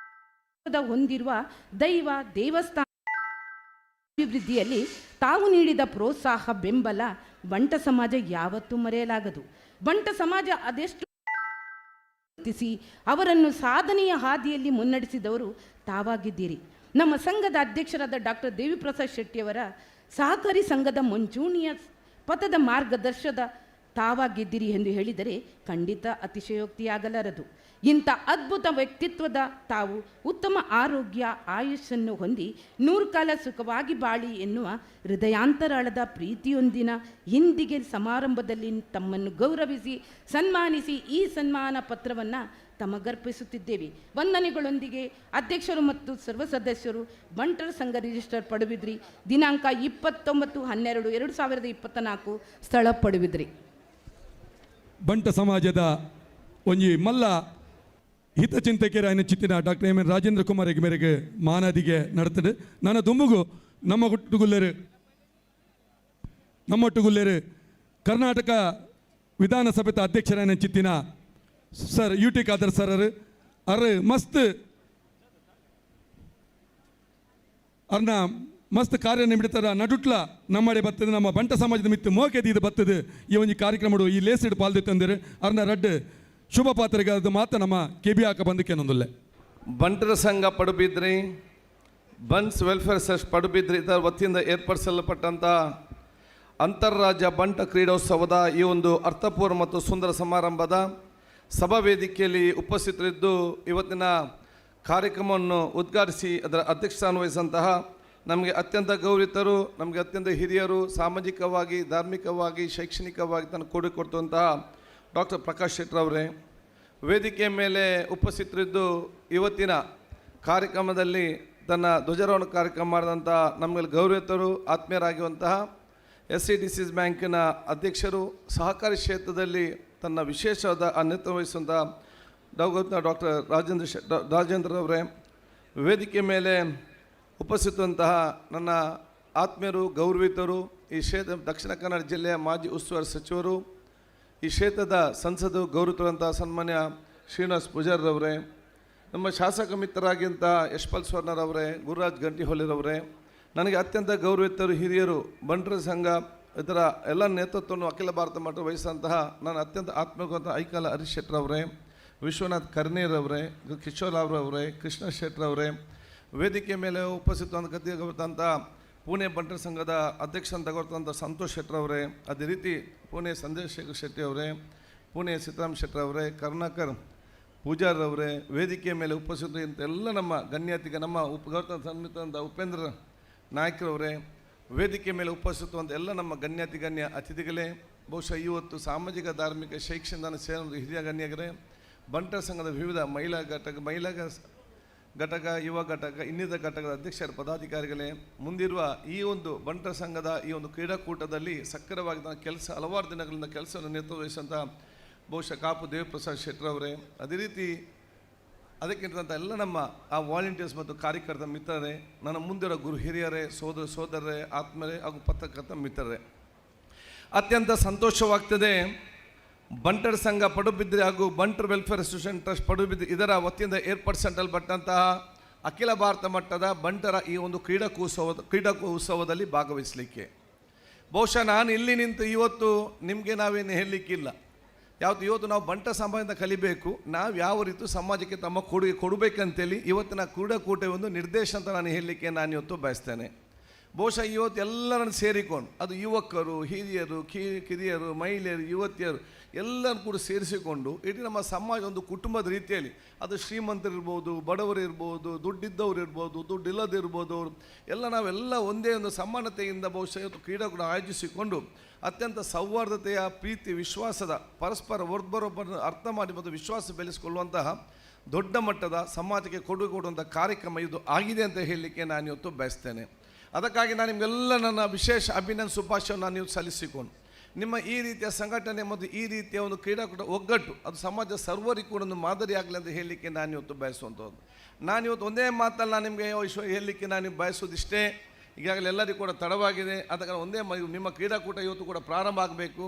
ಹೊಂದಿರುವ ದೈವ ದೇವಸ್ಥಾನ ಅಭಿವೃದ್ಧಿಯಲ್ಲಿ ತಾವು ನೀಡಿದ ಪ್ರೋತ್ಸಾಹ ಬೆಂಬಲ ಬಂಟ ಸಮಾಜ ಯಾವತ್ತೂ ಮರೆಯಲಾಗದು. ಬಂಟ ಸಮಾಜ ಅದೆಷ್ಟು ಅವರನ್ನು ಸಾಧನೆಯ ಹಾದಿಯಲ್ಲಿ ಮುನ್ನಡೆಸಿದವರು ತಾವಾಗಿದ್ದೀರಿ. ನಮ್ಮ ಸಂಘದ ಅಧ್ಯಕ್ಷರಾದ ಡಾಕ್ಟರ್ ದೇವಿಪ್ರಸಾದ್ ಶೆಟ್ಟಿಯವರ ಸಹಕಾರಿ ಸಂಘದ ಮುಂಚೂಣಿಯ ಪಥದ ಮಾರ್ಗದರ್ಶದ ತಾವಾಗಿದ್ದೀರಿ ಎಂದು ಹೇಳಿದರೆ ಖಂಡಿತ ಅತಿಶಯೋಕ್ತಿಯಾಗಲಾರದು. ಇಂಥ ಅದ್ಭುತ ವ್ಯಕ್ತಿತ್ವದ ತಾವು ಉತ್ತಮ ಆರೋಗ್ಯ ಆಯುಷನ್ನು ಹೊಂದಿ 100 ಕಾಲ ಸುಖವಾಗಿ ಬಾಳಿ ಎನ್ನುವ ಹೃದಯಾಂತರಾಳದ ಪ್ರೀತಿಯೊಂದಿನ ಇಂದಿಗೆ ಸಮಾರಂಭದಲ್ಲಿ ತಮ್ಮನ್ನು ಗೌರವಿಸಿ ಸನ್ಮಾನಿಸಿ ಈ ಸನ್ಮಾನ ಪತ್ರವನ್ನು ತಮಗರ್ಪಿಸುತ್ತಿದ್ದೇವೆ. ವಂದನೆಗಳೊಂದಿಗೆ ಅಧ್ಯಕ್ಷರು ಮತ್ತು ಸರ್ವ ಸದಸ್ಯರು ಬಂಟರ ಸಂಘ ರಿಜಿಸ್ಟರ್ ಪಡುಬಿದ್ರಿ, ದಿನಾಂಕ 29/12/2024, ಸ್ಥಳ ಪಡುಬಿದ್ರಿ. ಬಂಟ ಸಮಾಜದ ಒಂಜಿ ಮಲ್ಲ ಹಿತಚಿಂತಕರ ಆಯ್ನ ಚಿತ್ತಿನ doctor M N Rajendra Kumar ಮೇರೆಗೆ ಮಾನದಿಗೆ ನಡ್ತದೆ. ನನ್ನ ದುಂಬುಗು ನಮ್ಮೊಟ್ಟುಗುಲ್ಲೇರು ಕರ್ನಾಟಕ ವಿಧಾನಸಭೆದ ಅಧ್ಯಕ್ಷರಾಯನ ಚಿತ್ತಿನ ಸರ್ UT ಖಾದರ್ ಸರ್ ಮಸ್ತ್ ಅರ್ನ ಮಸ್ತ್ ಕಾರ್ಯನಿಮಿತ್ತರ ನಡುಟ್ಲ ನಮ್ಮಡೆ ಬರ್ತದೆ. ನಮ್ಮ ಬಂಟ ಸಮಾಜದ ಮಿತ್ತು ಮೋಕೆದು ಇದು ಬರ್ತದೆ. ಈ ಒಂದು ಕಾರ್ಯಕ್ರಮ ಈ ಲೇಸಿಡ್ ಪಾಲ್ದೆ ತಂದಿರು ಅರ್ನ ರಡ್ಡು ಶುಭ ಪಾತ್ರೆಗೆ ಅದು ಮಾತ್ರ ನಮ್ಮ ಕೆಬಿ ಹಾಕ ಬಂದಕ್ಕೆ ಅನ್ನೊಂದಿಲ್ಲ. ಬಂಟರ ಸಂಘ Padubidri, buns welfare cess Padubidri ಇದರ ವತಿಯಿಂದ ಏರ್ಪಡಿಸಲ್ಪಟ್ಟಂಥ ಅಂತಾರಾಜ್ಯ ಬಂಟ ಕ್ರೀಡೋತ್ಸವದ ಈ ಒಂದು ಅರ್ಥಪೂರ್ಣ ಮತ್ತು ಸುಂದರ ಸಮಾರಂಭದ ಸಭಾ ವೇದಿಕೆಯಲ್ಲಿ ಉಪಸ್ಥಿತರಿದ್ದು ಇವತ್ತಿನ ಕಾರ್ಯಕ್ರಮವನ್ನು ಉದ್ಘಾಟಿಸಿ ಅದರ ಅಧ್ಯಕ್ಷಸ್ಥಾನ ವಹಿಸಿದಂತಹ ನಮಗೆ ಅತ್ಯಂತ ಗೌರವಿತರು, ನಮಗೆ ಅತ್ಯಂತ ಹಿರಿಯರು, ಸಾಮಾಜಿಕವಾಗಿ ಧಾರ್ಮಿಕವಾಗಿ ಶೈಕ್ಷಣಿಕವಾಗಿ ತನ್ನ ಕೊಡುಗೆ ಕೊಡುವಂತಹ ಡಾಕ್ಟರ್ ಪ್ರಕಾಶ್ ಶೆಟ್ಟರವರೇ, ವೇದಿಕೆಯ ಮೇಲೆ ಉಪಸ್ಥಿತರಿದ್ದು ಇವತ್ತಿನ ಕಾರ್ಯಕ್ರಮದಲ್ಲಿ ತನ್ನ ಧ್ವಜಾರೋಹಣ ಕಾರ್ಯಕ್ರಮ ಮಾಡಿದಂಥ ನಮಗೆ ಗೌರವಿತರು, ಆತ್ಮೀಯರಾಗಿರುವಂತಹ SCDCS ಬ್ಯಾಂಕಿನ ಅಧ್ಯಕ್ಷರು, ಸಹಕಾರಿ ಕ್ಷೇತ್ರದಲ್ಲಿ ತನ್ನ ವಿಶೇಷವಾದ ನೇತೃತ್ವ ವಹಿಸುವಂಥ ಡಾಕ್ಟರ್ ರಾಜೇಂದ್ರರವರೇ, ವೇದಿಕೆ ಮೇಲೆ ಉಪಸ್ಥಿತವಂತಹ ನನ್ನ ಆತ್ಮೀಯರು, ಗೌರವಿತರು, ಈ ಕ್ಷೇತ್ರ ದಕ್ಷಿಣ ಕನ್ನಡ ಜಿಲ್ಲೆಯ ಮಾಜಿ ಉಸ್ತುವಾರಿ ಸಚಿವರು, ಈ ಕ್ಷೇತ್ರದ ಸಂಸದರು, ಗೌರವಿತರಂಥ ಸನ್ಮಾನ್ಯ ಶ್ರೀನಿವಾಸ್ ಪೂಜಾರರವರೇ, ನಮ್ಮ ಶಾಸಕ ಮಿತ್ರರಾಗಿಂಥ ಯಶ್ಪಾಲ್ ಸ್ವರ್ಣರವರೇ, ಗುರುರಾಜ್ ಗಂಟಿಹೊಲಿರವರೇ, ನನಗೆ ಅತ್ಯಂತ ಗೌರವಿತರು, ಹಿರಿಯರು, ಬಂಟರ ಸಂಘ ಇದರ ಎಲ್ಲ ನೇತೃತ್ವವನ್ನು ಅಖಿಲ ಭಾರತ ಮಟ್ಟ ವಹಿಸಿದಂತಹ ನನ್ನ ಅತ್ಯಂತ ಆತ್ಮೀಯವಾದ ಐಕಾಲ ಹರೀಶ್ ಶೆಟ್ಟರವರೇ, ವಿಶ್ವನಾಥ್ ಕರ್ನೀರವರೇ, ಕಿಶೋರ್ ಅವರವರೇ, ಕೃಷ್ಣ ಶೆಟ್ಟರವರೇ, ವೇದಿಕೆ ಮೇಲೆ ಉಪಸ್ಥಿತ ಗತಿಯಾಗಿರುವಂಥ ಪುಣೆ ಬಂಟರ ಸಂಘದ ಅಧ್ಯಕ್ಷ ಅಂತ ತಗೊಳ್ತಂಥ ಸಂತೋಷ್ ಶೆಟ್ಟರವರೇ, ಅದೇ ರೀತಿ ಪುಣೆ ಸಂದೇಶ್ ಶೇಖರ್ ಶೆಟ್ಟಿ ಅವರೇ, ಪುಣೆ ಸೀತಾರಾಮ್ ಶೆಟ್ಟರವರೇ, ಕರುಣಾಕರ್ ಪೂಜಾರವರೇ, ವೇದಿಕೆಯ ಮೇಲೆ ಉಪಸ್ಥಿತ ಇಂಥ ಎಲ್ಲ ನಮ್ಮ ಗಣ್ಯಾತಿಗೆ ನಮ್ಮ ಗೌರವ ಸನ್ಮಿತ ಉಪೇಂದ್ರ ನಾಯಕರವರೇ, ವೇದಿಕೆ ಮೇಲೆ ಉಪಸ್ಥಿತವಂಥ ಎಲ್ಲ ನಮ್ಮ ಗಣ್ಯ ಅತಿಥಿಗಳೇ, ಬಹುಶಃ ಇವತ್ತು ಸಾಮಾಜಿಕ ಧಾರ್ಮಿಕ ಶೈಕ್ಷಣಿಕ ಸೇರಿದ ಹಿರಿಯ ಗಣ್ಯರೇ, ಬಂಟರ ಸಂಘದ ವಿವಿಧ ಮಹಿಳಾ ಘಟಕ, ಯುವ ಘಟಕ, ಇನ್ನಿತರ ಘಟಕದ ಅಧ್ಯಕ್ಷರ ಪದಾಧಿಕಾರಿಗಳೇ, ಮುಂದಿರುವ ಈ ಒಂದು ಬಂಟರ ಸಂಘದ ಈ ಒಂದು ಕ್ರೀಡಾಕೂಟದಲ್ಲಿ ಸಕ್ರಿಯವಾಗಿ ತನ್ನ ಕೆಲಸ ಹಲವಾರು ದಿನಗಳಿಂದ ಕೆಲಸವನ್ನು ನೇತೃತ್ವಹಿಸಿದಂಥ ಬಹುಶಃ ಕಾಪು ದೇವಿಪ್ರಸಾದ್ ಶೆಟ್ಟರವರೇ, ಅದೇ ರೀತಿ ಅದಕ್ಕಿಂತ ಎಲ್ಲ ನಮ್ಮ ಆ ವಾಲಂಟಿಯರ್ಸ್ ಮತ್ತು ಕಾರ್ಯಕರ್ತ ಮಿತ್ರರೇ, ನನ್ನ ಮುಂದಿರೋ ಗುರು ಹಿರಿಯರೇ, ಸೋದರರೇ, ಆತ್ಮರೇ ಹಾಗೂ ಪತ್ರಕರ್ತ ಮಿತ್ರರೇ, ಅತ್ಯಂತ ಸಂತೋಷವಾಗ್ತದೆ. ಬಂಟರ ಸಂಘ ಪಡುಬಿದ್ರಿ ಹಾಗೂ ಬಂಟರ್ ವೆಲ್ಫೇರ್ ಅಸೋಸಿಯೇಷನ್ ಟ್ರಸ್ಟ್ ಪಡುಬಿದ್ರಿ ಇದರ ವತಿಯಿಂದ ಏರ್ಪಡಿಸಲ್ಪಟ್ಟಂತಹ ಅಖಿಲ ಭಾರತ ಮಟ್ಟದ ಬಂಟರ ಈ ಒಂದು ಕ್ರೀಡೋತ್ಸವದಲ್ಲಿ ಭಾಗವಹಿಸಲಿಕ್ಕೆ ಬಹುಶಃ ನಾನು ಇಲ್ಲಿ ನಿಂತು ಇವತ್ತು ನಿಮಗೆ ನಾವೇನು ಹೇಳಲಿಕ್ಕಿಲ್ಲ. ಇವತ್ತು ನಾವು ಬಂಟ ಸಮಾಜದಿಂದ ಕಲಿಬೇಕು, ನಾವು ಯಾವ ರೀತಿ ಸಮಾಜಕ್ಕೆ ತಮ್ಮ ಕೊಡುಗೆ ಕೊಡಬೇಕಂತೇಳಿ ಇವತ್ತಿನ ಕ್ರೀಡಾಕೂಟ ಒಂದು ನಿರ್ದೇಶ ಅಂತ ನಾನು ಹೇಳಲಿಕ್ಕೆ ನಾನು ಇವತ್ತು ಬಯಸ್ತೇನೆ. ಬಹುಶಃ ಇವತ್ತು ಎಲ್ಲರನ್ನು ಸೇರಿಕೊಂಡು, ಅದು ಯುವಕರು, ಹಿರಿಯರು, ಕಿರಿಯರು, ಮಹಿಳೆಯರು, ಯುವತಿಯರು ಎಲ್ಲರೂ ಕೂಡ ಸೇರಿಸಿಕೊಂಡು ಇಡೀ ನಮ್ಮ ಸಮಾಜ ಒಂದು ಕುಟುಂಬದ ರೀತಿಯಲ್ಲಿ, ಅದು ಶ್ರೀಮಂತರಿರ್ಬೋದು, ಬಡವರು ಇರ್ಬೋದು, ದುಡ್ಡಿದ್ದವ್ರು ಇರ್ಬೋದು, ದುಡ್ಡಿಲ್ಲದಿರ್ಬೋದು, ನಾವೆಲ್ಲ ಒಂದೇ ಒಂದು ಸಮಾನತೆಯಿಂದ ಬಹುಶಃ ಇವತ್ತು ಕ್ರೀಡಾಕೂಟ ಆಯೋಜಿಸಿಕೊಂಡು ಅತ್ಯಂತ ಸೌಹಾರ್ದತೆಯ ಪ್ರೀತಿ ವಿಶ್ವಾಸದ ಪರಸ್ಪರ ಒಬ್ಬರೊಬ್ಬರನ್ನು ಅರ್ಥ ಮಾಡಿ ಮತ್ತು ವಿಶ್ವಾಸ ಬೆಳೆಸಿಕೊಳ್ಳುವಂತಹ ದೊಡ್ಡ ಮಟ್ಟದ ಸಮಾಜಕ್ಕೆ ಕೊಡುಗೆ ಕೊಡುವಂಥ ಕಾರ್ಯಕ್ರಮ ಇದು ಆಗಿದೆ ಅಂತ ಹೇಳಲಿಕ್ಕೆ ನಾನು ಇವತ್ತು ಬಯಸ್ತೇನೆ. ಅದಕ್ಕಾಗಿ ನಾನು ನಿಮಗೆಲ್ಲ ನನ್ನ ವಿಶೇಷ ಅಭಿನಂದನೆ ಶುಭಾಶಯವನ್ನು ನೀವು ಸಲ್ಲಿಸಿಕೊಂಡು ನಿಮ್ಮ ಈ ರೀತಿಯ ಸಂಘಟನೆ ಮತ್ತು ಈ ರೀತಿಯ ಒಂದು ಕ್ರೀಡಾಕೂಟ ಒಗ್ಗಟ್ಟು ಅದು ಸಮಾಜ ಸರ್ವರಿಗೂ ಕೂಡ ಒಂದು ಮಾದರಿಯಾಗಲಿ ಅಂತ ಹೇಳಲಿಕ್ಕೆ ನಾನು ಇವತ್ತು ಬಯಸುವಂಥದ್ದು. ನಾನಿವತ್ತು ಒಂದೇ ಮಾತಲ್ಲಿ ನಾನು ನಿಮಗೆ ಹೇಳಲಿಕ್ಕೆ ನಾನು ಬಯಸೋದಿಷ್ಟೇ, ಈಗಾಗಲೇ ಎಲ್ಲರಿಗೂ ಕೂಡ ತಡವಾಗಿದೆ. ಅದಕ್ಕೆ ಒಂದೇ ನಿಮ್ಮ ಕ್ರೀಡಾಕೂಟ ಇವತ್ತು ಕೂಡ ಪ್ರಾರಂಭ ಆಗಬೇಕು.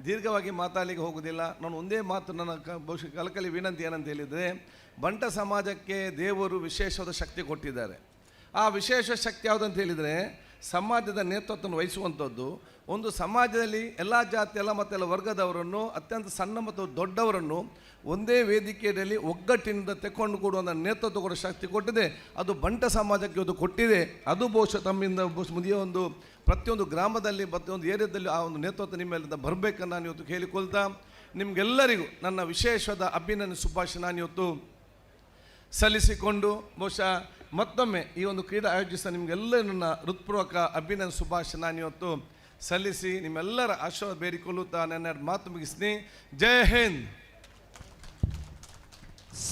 ದೀರ್ಘವಾಗಿ ಮಾತಾಡಲಿಕ್ಕೆ ಹೋಗೋದಿಲ್ಲ. ನಾನು ಒಂದೇ ಮಾತು ನನ್ನ ಬಹುಶಃ ಕಳಕಳಿ ವಿನಂತಿ ಏನಂತ ಹೇಳಿದರೆ, ಬಂಟ ಸಮಾಜಕ್ಕೆ ದೇವರು ವಿಶೇಷವಾದ ಶಕ್ತಿ ಕೊಟ್ಟಿದ್ದಾರೆ. ಆ ವಿಶೇಷ ಶಕ್ತಿ ಯಾವುದಂತ ಹೇಳಿದರೆ ಸಮಾಜದ ನೇತೃತ್ವವನ್ನು ವಹಿಸುವಂಥದ್ದು. ಒಂದು ಸಮಾಜದಲ್ಲಿ ಎಲ್ಲ ಜಾತಿ ಎಲ್ಲ ಮತ್ತೆಲ್ಲ ವರ್ಗದವರನ್ನು, ಅತ್ಯಂತ ಸಣ್ಣ ಮತ್ತು ದೊಡ್ಡವರನ್ನು ಒಂದೇ ವೇದಿಕೆಯಲ್ಲಿ ಒಗ್ಗಟ್ಟಿನಿಂದ ತೆಕ್ಕೊಂಡು ಕೊಡುವಂಥ ನೇತೃತ್ವ ಕೊಡೋ ಶಕ್ತಿ ಕೊಟ್ಟಿದೆ. ಅದು ಬಂಟ ಸಮಾಜಕ್ಕೆ ಅದು ಕೊಟ್ಟಿದೆ. ಅದು ಬಹುಶಃ ತಮ್ಮಿಂದ ಮುಂದಿನ ಒಂದು ಪ್ರತಿಯೊಂದು ಗ್ರಾಮದಲ್ಲಿ ಪ್ರತಿಯೊಂದು ಏರಿಯಾದಲ್ಲಿ ಆ ಒಂದು ನೇತೃತ್ವ ನಿಮ್ಮೆಲ್ಲಿಂದ ಬರಬೇಕನ್ನು ನಾನು ಇವತ್ತು ಹೇಳಿಕೊಳ್ತಾ, ನಿಮಗೆಲ್ಲರಿಗೂ ನನ್ನ ವಿಶೇಷವಾದ ಅಭಿನಂದನೆ ಶುಭಾಶಯ ನಾನು ಇವತ್ತು ಸಲ್ಲಿಸಿಕೊಂಡು, ಬಹುಶಃ ಮತ್ತೊಮ್ಮೆ ಈ ಒಂದು ಕ್ರೀಡಾ ಆಯೋಜಿಸಿದ ನಿಮಗೆಲ್ಲರೂ ನನ್ನ ಹೃತ್ಪೂರ್ವಕ ಅಭಿನಂದನೆ ಶುಭಾಶಯ ನಾನು ಇವತ್ತು ಸಲ್ಲಿಸಿ ನಿಮ್ಮೆಲ್ಲರ ಆಶೀರ್ವಾದ ಬೇಡಿಕೊಳ್ಳುತ್ತಾ ನನ್ನ ಮಾತು ಮುಗಿಸ್ತೀನಿ. ಜೈ ಹಿಂದ್.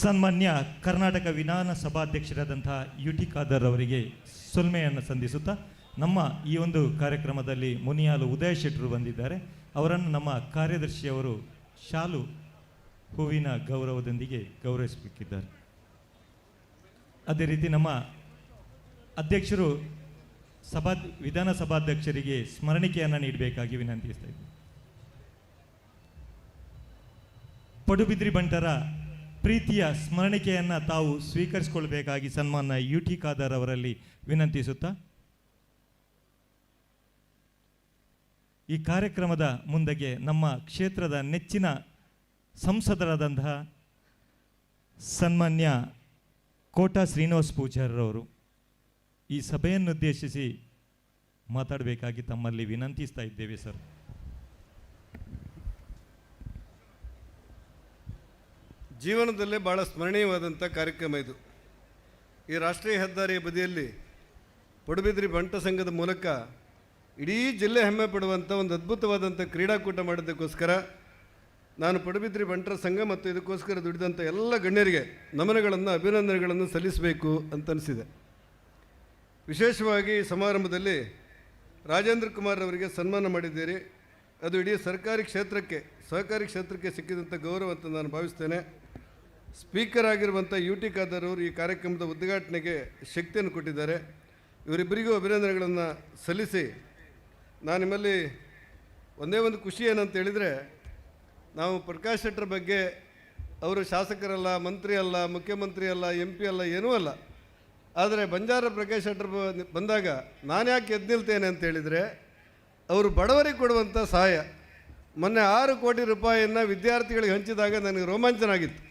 ಸನ್ಮಾನ್ಯ ಕರ್ನಾಟಕ ವಿಧಾನಸಭಾಧ್ಯಕ್ಷರಾದಂತಹ UT ಖಾದರ್ ಅವರಿಗೆ ಸೊಲ್ಮೆಯನ್ನು ಸಂಧಿಸುತ್ತಾ, ನಮ್ಮ ಈ ಒಂದು ಕಾರ್ಯಕ್ರಮದಲ್ಲಿ ಮುನಿಯಾಲು ಉದಯ ಶೆಟ್ಟರು ಬಂದಿದ್ದಾರೆ. ಅವರನ್ನು ನಮ್ಮ ಕಾರ್ಯದರ್ಶಿಯವರು ಶಾಲು ಹೂವಿನ ಗೌರವದೊಂದಿಗೆ ಗೌರವಿಸಬೇಕಿದ್ದಾರೆ. ಅದೇ ರೀತಿ ನಮ್ಮ ಅಧ್ಯಕ್ಷರು ವಿಧಾನಸಭಾಧ್ಯಕ್ಷರಿಗೆ ಸ್ಮರಣಿಕೆಯನ್ನು ನೀಡಬೇಕಾಗಿ ವಿನಂತಿಸ್ತಾ ಇದ್ದೀನಿ. ಪಡುಬಿದ್ರಿ ಬಂಟರ ಪ್ರೀತಿಯ ಸ್ಮರಣಿಕೆಯನ್ನು ತಾವು ಸ್ವೀಕರಿಸಿಕೊಳ್ಬೇಕಾಗಿ ಸನ್ಮಾನ್ಯ UT ಖಾದರ್ ಅವರಲ್ಲಿ ವಿನಂತಿಸುತ್ತಾ, ಈ ಕಾರ್ಯಕ್ರಮದ ಮುಂದೆಗೆ ನಮ್ಮ ಕ್ಷೇತ್ರದ ನೆಚ್ಚಿನ ಸಂಸದರಾದಂತಹ ಸನ್ಮಾನ್ಯ ಕೋಟಾ ಶ್ರೀನಿವಾಸ್ ಪೂಜಾರರವರು ಈ ಸಭೆಯನ್ನುದ್ದೇಶಿಸಿ ಮಾತಾಡಬೇಕಾಗಿ ತಮ್ಮಲ್ಲಿ ವಿನಂತಿಸ್ತಾ ಇದ್ದೇವೆ ಸರ್. ಜೀವನದಲ್ಲೇ ಭಾಳ ಸ್ಮರಣೀಯವಾದಂಥ ಕಾರ್ಯಕ್ರಮ ಇದು. ಈ ರಾಷ್ಟ್ರೀಯ ಹೆದ್ದಾರಿಯ ಬದಿಯಲ್ಲಿ ಪಡುಬಿದ್ರಿ ಬಂಟ ಸಂಘದ ಮೂಲಕ ಇಡೀ ಜಿಲ್ಲೆ ಹೆಮ್ಮೆ ಪಡುವಂಥ ಒಂದು ಅದ್ಭುತವಾದಂಥ ಕ್ರೀಡಾಕೂಟ ಮಾಡೋದಕ್ಕೋಸ್ಕರ ನಾನು ಪಡುಬಿದ್ರಿ ಬಂಟರ ಸಂಘ ಮತ್ತು ಇದಕ್ಕೋಸ್ಕರ ದುಡಿದಂಥ ಎಲ್ಲ ಗಣ್ಯರಿಗೆ ನಮನಗಳನ್ನು ಅಭಿನಂದನೆಗಳನ್ನು ಸಲ್ಲಿಸಬೇಕು ಅಂತ ಅನಿಸಿದೆ. ವಿಶೇಷವಾಗಿ ಈ ಸಮಾರಂಭದಲ್ಲಿ ರಾಜೇಂದ್ರ ಕುಮಾರ್ ಅವರಿಗೆ ಸನ್ಮಾನ ಮಾಡಿದ್ದೀರಿ. ಅದು ಇಡೀ ಸಹಕಾರಿ ಕ್ಷೇತ್ರಕ್ಕೆ ಸಿಕ್ಕಿದಂಥ ಗೌರವ ಅಂತ ನಾನು ಭಾವಿಸ್ತೇನೆ. ಸ್ಪೀಕರ್ ಆಗಿರುವಂಥ UT ಖಾದರ್ ಅವರು ಈ ಕಾರ್ಯಕ್ರಮದ ಉದ್ಘಾಟನೆಗೆ ಶಕ್ತಿಯನ್ನು ಕೊಟ್ಟಿದ್ದಾರೆ. ಇವರಿಬ್ಬರಿಗೂ ಅಭಿನಂದನೆಗಳನ್ನು ಸಲ್ಲಿಸಿ, ನಾನು ನಿಮ್ಮಲ್ಲಿ ಒಂದೇ ಒಂದು ಖುಷಿ ಏನಂತ ಹೇಳಿದರೆ, ನಾವು ಪ್ರಕಾಶ್ ಶೆಟ್ಟರ್ ಬಗ್ಗೆ ಅವರು ಶಾಸಕರಲ್ಲ, ಮಂತ್ರಿ ಅಲ್ಲ, ಮುಖ್ಯಮಂತ್ರಿ ಅಲ್ಲ, MP ಅಲ್ಲ, ಏನೂ ಅಲ್ಲ. ಆದರೆ ಬಂಜಾರ ಪ್ರಕಾಶ್ ಶೆಟ್ಟರ್ ಬಂದಾಗ ನಾನು ಯಾಕೆ ಎದ್ದು ನಿಲ್ತೇನೆ ಅಂತ ಹೇಳಿದರೆ, ಅವರು ಬಡವರಿಗೆ ಕೊಡುವಂಥ ಸಹಾಯ. ಮೊನ್ನೆ 6 ಕೋಟಿ ರೂಪಾಯಿಯನ್ನು ವಿದ್ಯಾರ್ಥಿಗಳಿಗೆ ಹಂಚಿದಾಗ ನನಗೆ ರೋಮಾಂಚನ ಆಗಿತ್ತು.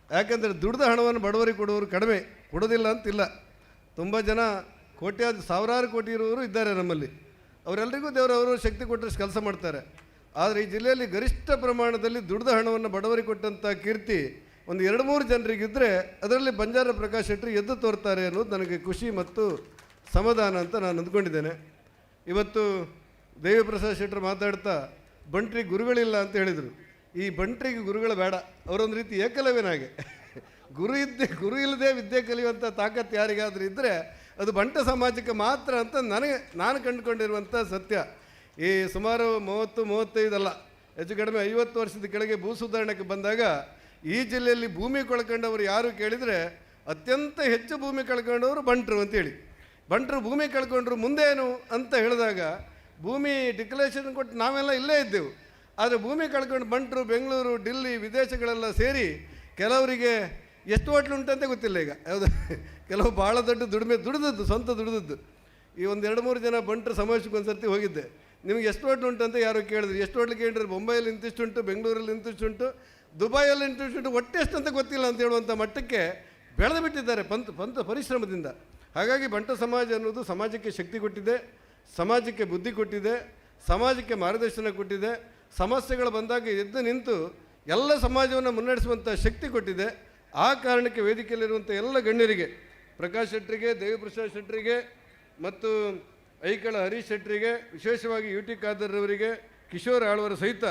ಯಾಕೆಂದರೆ ದುಡ್ದ ಹಣವನ್ನು ಬಡವರಿಗೆ ಕೊಡುವವರು ಕಡಿಮೆ, ಕೊಡೋದಿಲ್ಲ ಅಂತಿಲ್ಲ. ತುಂಬ ಜನ ಸಾವಿರಾರು ಕೋಟಿ ಇರುವವರು ಇದ್ದಾರೆ ನಮ್ಮಲ್ಲಿ. ಅವರೆಲ್ಲರಿಗೂ ದೇವರವರು ಶಕ್ತಿ ಕೊಟ್ಟಷ್ಟು ಕೆಲಸ ಮಾಡ್ತಾರೆ. ಆದರೆ ಈ ಜಿಲ್ಲೆಯಲ್ಲಿ ಗರಿಷ್ಠ ಪ್ರಮಾಣದಲ್ಲಿ ದುಡ್ದ ಹಣವನ್ನು ಬಡವರಿಗೆ ಕೊಟ್ಟಂಥ ಕೀರ್ತಿ ಒಂದು 2-3 ಜನರಿಗಿದ್ದರೆ ಅದರಲ್ಲಿ ಬಂಜಾರ ಪ್ರಕಾಶ್ ಶೆಟ್ಟರು ಎದ್ದು ತೋರ್ತಾರೆ ಅನ್ನೋದು ನನಗೆ ಖುಷಿ ಮತ್ತು ಸಮಾಧಾನ ಅಂತ ನಾನು ಅಂದ್ಕೊಂಡಿದ್ದೇನೆ. ಇವತ್ತು ದೇವಿಪ್ರಸಾದ್ ಶೆಟ್ಟರು ಮಾತಾಡ್ತಾ ಬಂಟ್ರಿಗೆ ಗುರುಗಳಿಲ್ಲ ಅಂತ ಹೇಳಿದರು. ಈ ಬಂಟ್ರಿಗೆ ಗುರುಗಳು ಬೇಡ, ಅವರೊಂದು ರೀತಿ ಏಕಲವ್ಯನಾಗೆ. ಗುರು ಇಲ್ಲದೆ ವಿದ್ಯೆ ಕಲಿಯುವಂಥ ತಾಕತ್ತು ಯಾರಿಗಾದರೂ ಇದ್ದರೆ ಅದು ಬಂಟ ಸಮಾಜಕ್ಕೆ ಮಾತ್ರ ಅಂತ ನಾನು ಕಂಡುಕೊಂಡಿರುವಂಥ ಸತ್ಯ. ಈ ಸುಮಾರು 30-35 ಅಲ್ಲ, ಹೆಚ್ಚು ಕಡಿಮೆ 50 ವರ್ಷದ ಕೆಳಗೆ ಭೂ ಸುಧಾರಣೆಗೆ ಬಂದಾಗ ಈ ಜಿಲ್ಲೆಯಲ್ಲಿ ಭೂಮಿ ಕಳ್ಕೊಂಡವರು ಯಾರು ಕೇಳಿದರೆ ಅತ್ಯಂತ ಹೆಚ್ಚು ಭೂಮಿ ಕಳ್ಕೊಂಡವರು ಬಂಟರು ಅಂತೇಳಿ. ಬಂಟರು ಭೂಮಿ ಕಳ್ಕೊಂಡ್ರು, ಮುಂದೇನು ಅಂತ ಹೇಳಿದಾಗ ಭೂಮಿ ಡಿಕ್ಲರೇಷನ್ ಕೊಟ್ಟು ನಾವೆಲ್ಲ ಇಲ್ಲೇ ಇದ್ದೆವು. ಆದರೆ ಭೂಮಿ ಕಳ್ಕೊಂಡು ಬಂಟರು ಬೆಂಗಳೂರು, ಡಿಲ್ಲಿ, ವಿದೇಶಗಳೆಲ್ಲ ಸೇರಿ ಕೆಲವರಿಗೆ ಎಷ್ಟು ಹೋಟ್ಲು ಉಂಟಂತೆ ಗೊತ್ತಿಲ್ಲ ಈಗ. ಯಾವುದು ಕೆಲವು ಭಾಳ ದೊಡ್ಡ ದುಡಿದದ್ದು ಸ್ವಂತ ದುಡಿದದ್ದು. ಈ ಒಂದು 2-3 ಜನ ಬಂಟರು ಸಮಾವೇಶಕ್ಕೆ ಒಂದು ಸರ್ತಿ ಹೋಗಿದ್ದೆ. ನಿಮಗೆ ಎಷ್ಟು ಹೋಟ್ಲು ಉಂಟಂತ ಯಾರು ಕೇಳಿದ್ರು. ಎಷ್ಟು ಹೋಟ್ಲು ಕೇಳಿದ್ರೆ ಬೊಂಬೈಯಲ್ಲಿ ಇಂತಿಷ್ಟುಂಟು, ಬೆಂಗಳೂರಲ್ಲಿ ಇಂತಿಷ್ಟುಂಟು, ದುಬೈಯಲ್ಲಿ ಇಂತಿಷ್ಟುಂಟು, ಒಟ್ಟು ಎಷ್ಟು ಅಂತ ಗೊತ್ತಿಲ್ಲ ಅಂತ ಹೇಳುವಂಥ ಮಟ್ಟಕ್ಕೆ ಬೆಳೆದು ಬಿಟ್ಟಿದ್ದಾರೆ ಪಂಥ ಪರಿಶ್ರಮದಿಂದ. ಹಾಗಾಗಿ ಬಂಟ ಸಮಾಜ ಅನ್ನೋದು ಸಮಾಜಕ್ಕೆ ಶಕ್ತಿ ಕೊಟ್ಟಿದೆ, ಸಮಾಜಕ್ಕೆ ಬುದ್ಧಿ ಕೊಟ್ಟಿದೆ, ಸಮಾಜಕ್ಕೆ ಮಾರ್ಗದರ್ಶನ ಕೊಟ್ಟಿದೆ. ಸಮಸ್ಯೆಗಳು ಬಂದಾಗ ಎದ್ದು ನಿಂತು ಎಲ್ಲ ಸಮಾಜವನ್ನು ಮುನ್ನಡೆಸುವಂಥ ಶಕ್ತಿ ಕೊಟ್ಟಿದೆ. ಆ ಕಾರಣಕ್ಕೆ ವೇದಿಕೆಯಲ್ಲಿರುವಂಥ ಎಲ್ಲ ಗಣ್ಯರಿಗೆ, ಪ್ರಕಾಶ್ ಶೆಟ್ಟರಿಗೆ, ದೇವಿಪ್ರಸಾದ್ ಶೆಟ್ಟರಿಗೆ ಮತ್ತು ಐಕಳ ಹರೀಶ್ ಶೆಟ್ಟರಿಗೆ, ವಿಶೇಷವಾಗಿ UT ಖಾದರ್ ಅವರಿಗೆ, ಕಿಶೋರ್ ಆಳ್ವರ ಸಹಿತ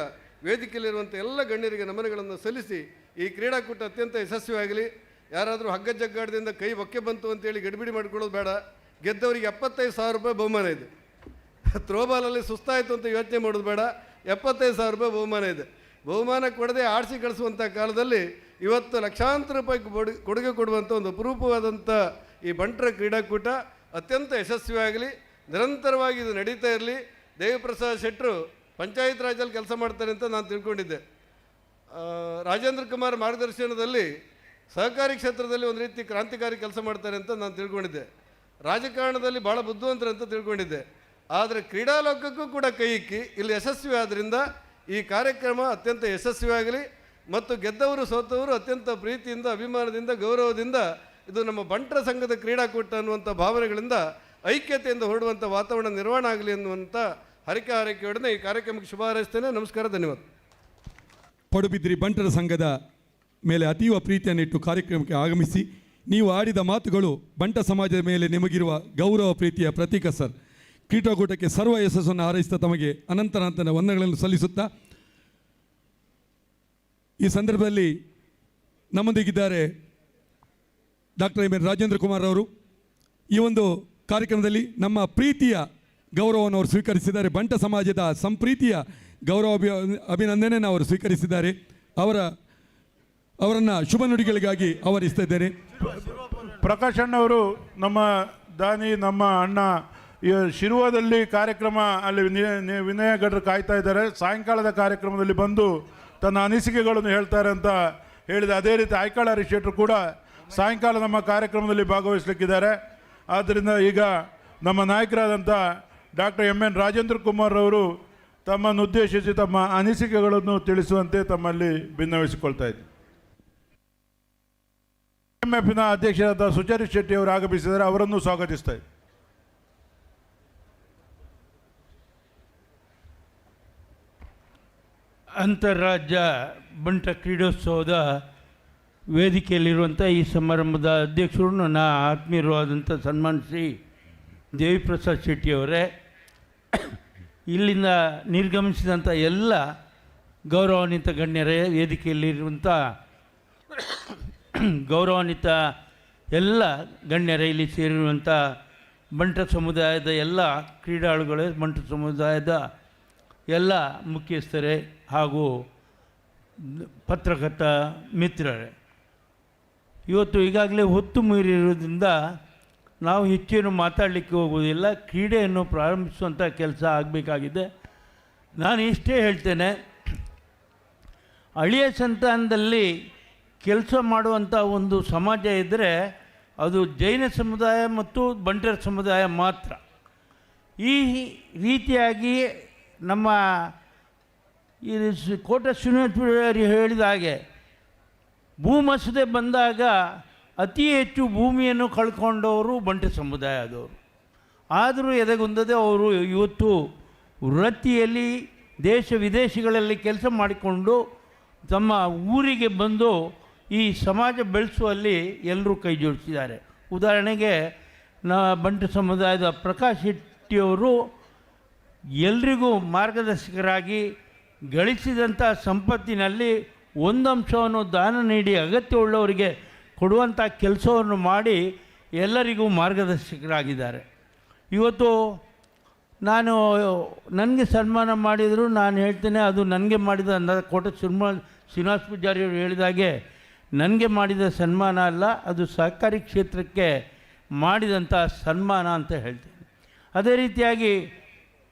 ವೇದಿಕೆಯಲ್ಲಿರುವಂಥ ಎಲ್ಲ ಗಣ್ಯರಿಗೆ ನಮನಗಳನ್ನು ಸಲ್ಲಿಸಿ ಈ ಕ್ರೀಡಾಕೂಟ ಅತ್ಯಂತ ಯಶಸ್ವಿಯಾಗಲಿ. ಯಾರಾದರೂ ಹಗ್ಗ ಜಗ್ಗಾಟದಿಂದ ಕೈ ಒಕ್ಕೆ ಬಂತು ಅಂತೇಳಿ ಗಡಿಬಿಡಿ ಮಾಡಿಕೊಳ್ಳೋದು ಬೇಡ. ಗೆದ್ದವರಿಗೆ 75,000 ರೂಪಾಯಿ ಬಹುಮಾನ ಇದೆ. ಥ್ರೋಬಾಲಲ್ಲಿ ಸುಸ್ತಾಯಿತು ಅಂತ ಯೋಚನೆ ಮಾಡೋದು ಬೇಡ, 75,000 ರೂಪಾಯಿ ಬಹುಮಾನ ಇದೆ. ಬಹುಮಾನ ಕೊಡದೆ ಆಡಿಸಿ ಕಳಿಸುವಂಥ ಕಾಲದಲ್ಲಿ ಇವತ್ತು ಲಕ್ಷಾಂತರ ರೂಪಾಯಿ ಕೊಡುಗೆ ಕೊಡುವಂಥ ಒಂದು ಅಪರೂಪವಾದಂಥ ಈ ಬಂಟರ ಕ್ರೀಡಾಕೂಟ ಅತ್ಯಂತ ಯಶಸ್ವಿಯಾಗಲಿ, ನಿರಂತರವಾಗಿ ಇದು ನಡೀತಾ ಇರಲಿ. ದೇವಿಪ್ರಸಾದ್ ಶೆಟ್ಟರು ಪಂಚಾಯತ್ ರಾಜಲ್ಲಿ ಕೆಲಸ ಮಾಡ್ತಾರೆ ಅಂತ ನಾನು ತಿಳ್ಕೊಂಡಿದ್ದೆ. ರಾಜೇಂದ್ರ ಕುಮಾರ್ ಮಾರ್ಗದರ್ಶನದಲ್ಲಿ ಸಹಕಾರಿ ಕ್ಷೇತ್ರದಲ್ಲಿ ಒಂದು ರೀತಿ ಕ್ರಾಂತಿಕಾರಿ ಕೆಲಸ ಮಾಡ್ತಾರೆ ಅಂತ ನಾನು ತಿಳ್ಕೊಂಡಿದ್ದೆ. ರಾಜಕಾರಣದಲ್ಲಿ ಭಾಳ ಬುದ್ಧಿವಂತರು ಅಂತ ತಿಳ್ಕೊಂಡಿದ್ದೆ. ಆದರೆ ಕ್ರೀಡಾಲೋಕಕ್ಕೂ ಕೂಡ ಕೈ ಇಕ್ಕಿ ಇಲ್ಲಿ ಯಶಸ್ವಿ ಆದ್ದರಿಂದ ಈ ಕಾರ್ಯಕ್ರಮ ಅತ್ಯಂತ ಯಶಸ್ವಿಯಾಗಲಿ ಮತ್ತು ಗೆದ್ದವರು ಸೋತವರು ಅತ್ಯಂತ ಪ್ರೀತಿಯಿಂದ, ಅಭಿಮಾನದಿಂದ, ಗೌರವದಿಂದ ಇದು ನಮ್ಮ ಬಂಟರ ಸಂಘದ ಕ್ರೀಡಾಕೂಟ ಅನ್ನುವಂಥ ಭಾವನೆಗಳಿಂದ ಐಕ್ಯತೆಯಿಂದ ಹೊರಡುವಂಥ ವಾತಾವರಣ ನಿರ್ಮಾಣ ಆಗಲಿ ಅನ್ನುವಂಥ ಹರಕೆಯೊಡನೆ ಈ ಕಾರ್ಯಕ್ರಮಕ್ಕೆ ಶುಭ ಹಾರೈಸ್ತೇನೆ. ನಮಸ್ಕಾರ, ಧನ್ಯವಾದ. ಪಡುಬಿದ್ರಿ ಬಂಟರ ಸಂಘದ ಮೇಲೆ ಅತೀವ ಪ್ರೀತಿಯನ್ನಿಟ್ಟು ಕಾರ್ಯಕ್ರಮಕ್ಕೆ ಆಗಮಿಸಿ ನೀವು ಆಡಿದ ಮಾತುಗಳು ಬಂಟ ಸಮಾಜದ ಮೇಲೆ ನಿಮಗಿರುವ ಗೌರವ ಪ್ರೀತಿಯ ಪ್ರತೀಕ ಸರ್. ಕ್ರೀಡಾಕೂಟಕ್ಕೆ ಸರ್ವ ಯಶಸ್ಸನ್ನು ಹಾರೈಸುತ್ತಾ ತಮಗೆ ಅನಂತರ ವಂದನೆಗಳನ್ನು ಸಲ್ಲಿಸುತ್ತಾ ಈ ಸಂದರ್ಭದಲ್ಲಿ ನಮ್ಮೊಂದಿಗಿದ್ದಾರೆ doctor M N Rajendra Kumar ಅವರು. ಈ ಒಂದು ಕಾರ್ಯಕ್ರಮದಲ್ಲಿ ನಮ್ಮ ಪ್ರೀತಿಯ ಗೌರವವನ್ನು ಅವರು ಸ್ವೀಕರಿಸಿದ್ದಾರೆ. ಬಂಟ ಸಮಾಜದ ಸಂಪ್ರೀತಿಯ ಗೌರವ ಅಭಿನಂದನೆಯನ್ನು ಅವರು ಸ್ವೀಕರಿಸಿದ್ದಾರೆ. ಅವರನ್ನು ಶುಭ ನುಡಿಗಳಿಗಾಗಿ ಆಹ್ವಾನಿಸ್ತಾ ಇದ್ದೇನೆ. ಪ್ರಕಾಶ್ ಅಣ್ಣವರು ನಮ್ಮ ದಾನಿ, ನಮ್ಮ ಅಣ್ಣ ಶಿರುವದಲ್ಲಿ ಕಾರ್ಯಕ್ರಮ ಅಲ್ಲಿ ವಿನಯ ಗಡ್ರು ಕಾಯ್ತಾ ಇದ್ದಾರೆ. ಸಾಯಂಕಾಲದ ಕಾರ್ಯಕ್ರಮದಲ್ಲಿ ಬಂದು ತನ್ನ ಅನಿಸಿಕೆಗಳನ್ನು ಹೇಳ್ತಾರೆ ಅಂತ ಹೇಳಿದೆ. ಅದೇ ರೀತಿ ಆಯ್ಕಾಳ ಹರೀಶ್ ಕೂಡ ಸಾಯಂಕಾಲ ನಮ್ಮ ಕಾರ್ಯಕ್ರಮದಲ್ಲಿ ಭಾಗವಹಿಸಲಿಕ್ಕಿದ್ದಾರೆ. ಆದ್ದರಿಂದ ಈಗ ನಮ್ಮ ನಾಯಕರಾದಂಥ doctor M N Rajendra Kumar ಅವರು ತಮ್ಮನ್ನು ಉದ್ದೇಶಿಸಿ ತಮ್ಮ ಅನಿಸಿಕೆಗಳನ್ನು ತಿಳಿಸುವಂತೆ ತಮ್ಮಲ್ಲಿ ಭಿನ್ನವಿಸಿಕೊಳ್ತಾ ಇದ್ದಾರೆ. IMF ಅಧ್ಯಕ್ಷರಾದ ಸುಚರಿತ್ ಶೆಟ್ಟಿ ಅವರು ಆಗಮಿಸಿದ್ದಾರೆ. ಅವರನ್ನು ಸ್ವಾಗತಿಸ್ತಾ ಇದ್ದಾರೆ. ಅಂತಾರಾಜ್ಯ ಬಂಟ ಕ್ರೀಡೋತ್ಸವದ ವೇದಿಕೆಯಲ್ಲಿರುವಂಥ ಈ ಸಮಾರಂಭದ ಅಧ್ಯಕ್ಷರು ನನ್ನ ಆತ್ಮೀಯರು ಆದಂಥ ಸನ್ಮಾನ್ ಶ್ರೀ ದೇವಿಪ್ರಸಾದ್ ಶೆಟ್ಟಿಯವರೇ, ಇಲ್ಲಿಂದ ನಿರ್ಗಮಿಸಿದಂಥ ಎಲ್ಲ ಗೌರವಾನ್ವಿತ ಗಣ್ಯರೇ, ವೇದಿಕೆಯಲ್ಲಿರುವಂಥ ಗೌರವಾನ್ವಿತ ಎಲ್ಲ ಗಣ್ಯರೇ, ಇಲ್ಲಿ ಸೇರಿರುವಂಥ ಬಂಟ ಸಮುದಾಯದ ಎಲ್ಲ ಕ್ರೀಡಾಳುಗಳೇ, ಬಂಟ ಸಮುದಾಯದ ಎಲ್ಲ ಮುಖ್ಯಸ್ಥರೇ ಹಾಗೂ ಪತ್ರಕರ್ತ ಮಿತ್ರರೇ, ಇವತ್ತು ಈಗಾಗಲೇ ಹೊತ್ತು ಮೀರಿರೋದ್ರಿಂದ ನಾವು ಹೆಚ್ಚೇನು ಮಾತಾಡಲಿಕ್ಕೆ ಹೋಗುವುದಿಲ್ಲ. ಕ್ರೀಡೆಯನ್ನು ಪ್ರಾರಂಭಿಸುವಂಥ ಕೆಲಸ ಆಗಬೇಕಾಗಿದೆ. ನಾನು ಇಷ್ಟೇ ಹೇಳ್ತೇನೆ, ಹಳೆಯ ಸಂತಾನದಲ್ಲಿ ಕೆಲಸ ಮಾಡುವಂಥ ಒಂದು ಸಮಾಜ ಇದ್ದರೆ ಅದು ಜೈನ ಸಮುದಾಯ ಮತ್ತು ಬಂಟರ ಸಮುದಾಯ ಮಾತ್ರ. ಈ ರೀತಿಯಾಗಿ ನಮ್ಮ ಈ ಕೋಟ ಶ್ರೀನಿವಾಸಪುರಿ ಹೇಳಿದ ಹಾಗೆ ಭೂಮಸೂದೆ ಬಂದಾಗ ಅತಿ ಹೆಚ್ಚು ಭೂಮಿಯನ್ನು ಕಳ್ಕೊಂಡವರು ಬಂಟ ಸಮುದಾಯದವರು. ಆದರೂ ಎದೆಗುಂದದೆ ಅವರು ಇವತ್ತು ವೃತ್ತಿಯಲ್ಲಿ ದೇಶ ವಿದೇಶಗಳಲ್ಲಿ ಕೆಲಸ ಮಾಡಿಕೊಂಡು ತಮ್ಮ ಊರಿಗೆ ಬಂದು ಈ ಸಮಾಜ ಬೆಳೆಸುವಲ್ಲಿ ಎಲ್ಲರೂ ಕೈ ಜೋಡಿಸಿದ್ದಾರೆ. ಉದಾಹರಣೆಗೆ ಬಂಟ ಸಮುದಾಯದ ಪ್ರಕಾಶ್ ಶೆಟ್ಟಿಯವರು ಎಲ್ರಿಗೂ ಮಾರ್ಗದರ್ಶಕರಾಗಿ ಗಳಿಸಿದಂಥ ಸಂಪತ್ತಿನಲ್ಲಿ ಒಂದು ಅಂಶವನ್ನು ದಾನ ನೀಡಿ ಅಗತ್ಯವುಳ್ಳವರಿಗೆ ಕೊಡುವಂಥ ಕೆಲಸವನ್ನು ಮಾಡಿ ಎಲ್ಲರಿಗೂ ಮಾರ್ಗದರ್ಶಕರಾಗಿದ್ದಾರೆ. ಇವತ್ತು ನನಗೆ ಸನ್ಮಾನ ಮಾಡಿದರು, ನಾನು ಹೇಳ್ತೇನೆ ಅದು ನನಗೆ ಮಾಡಿದ ಕೋಟ ಶ್ರೀನಿವಾಸ ಪೂಜಾರಿಯವರು ಹೇಳಿದಾಗೆ ನನಗೆ ಮಾಡಿದ ಸನ್ಮಾನ ಅಲ್ಲ, ಅದು ಸಹಕಾರಿ ಕ್ಷೇತ್ರಕ್ಕೆ ಮಾಡಿದಂಥ ಸನ್ಮಾನ ಅಂತ ಹೇಳ್ತೇನೆ. ಅದೇ ರೀತಿಯಾಗಿ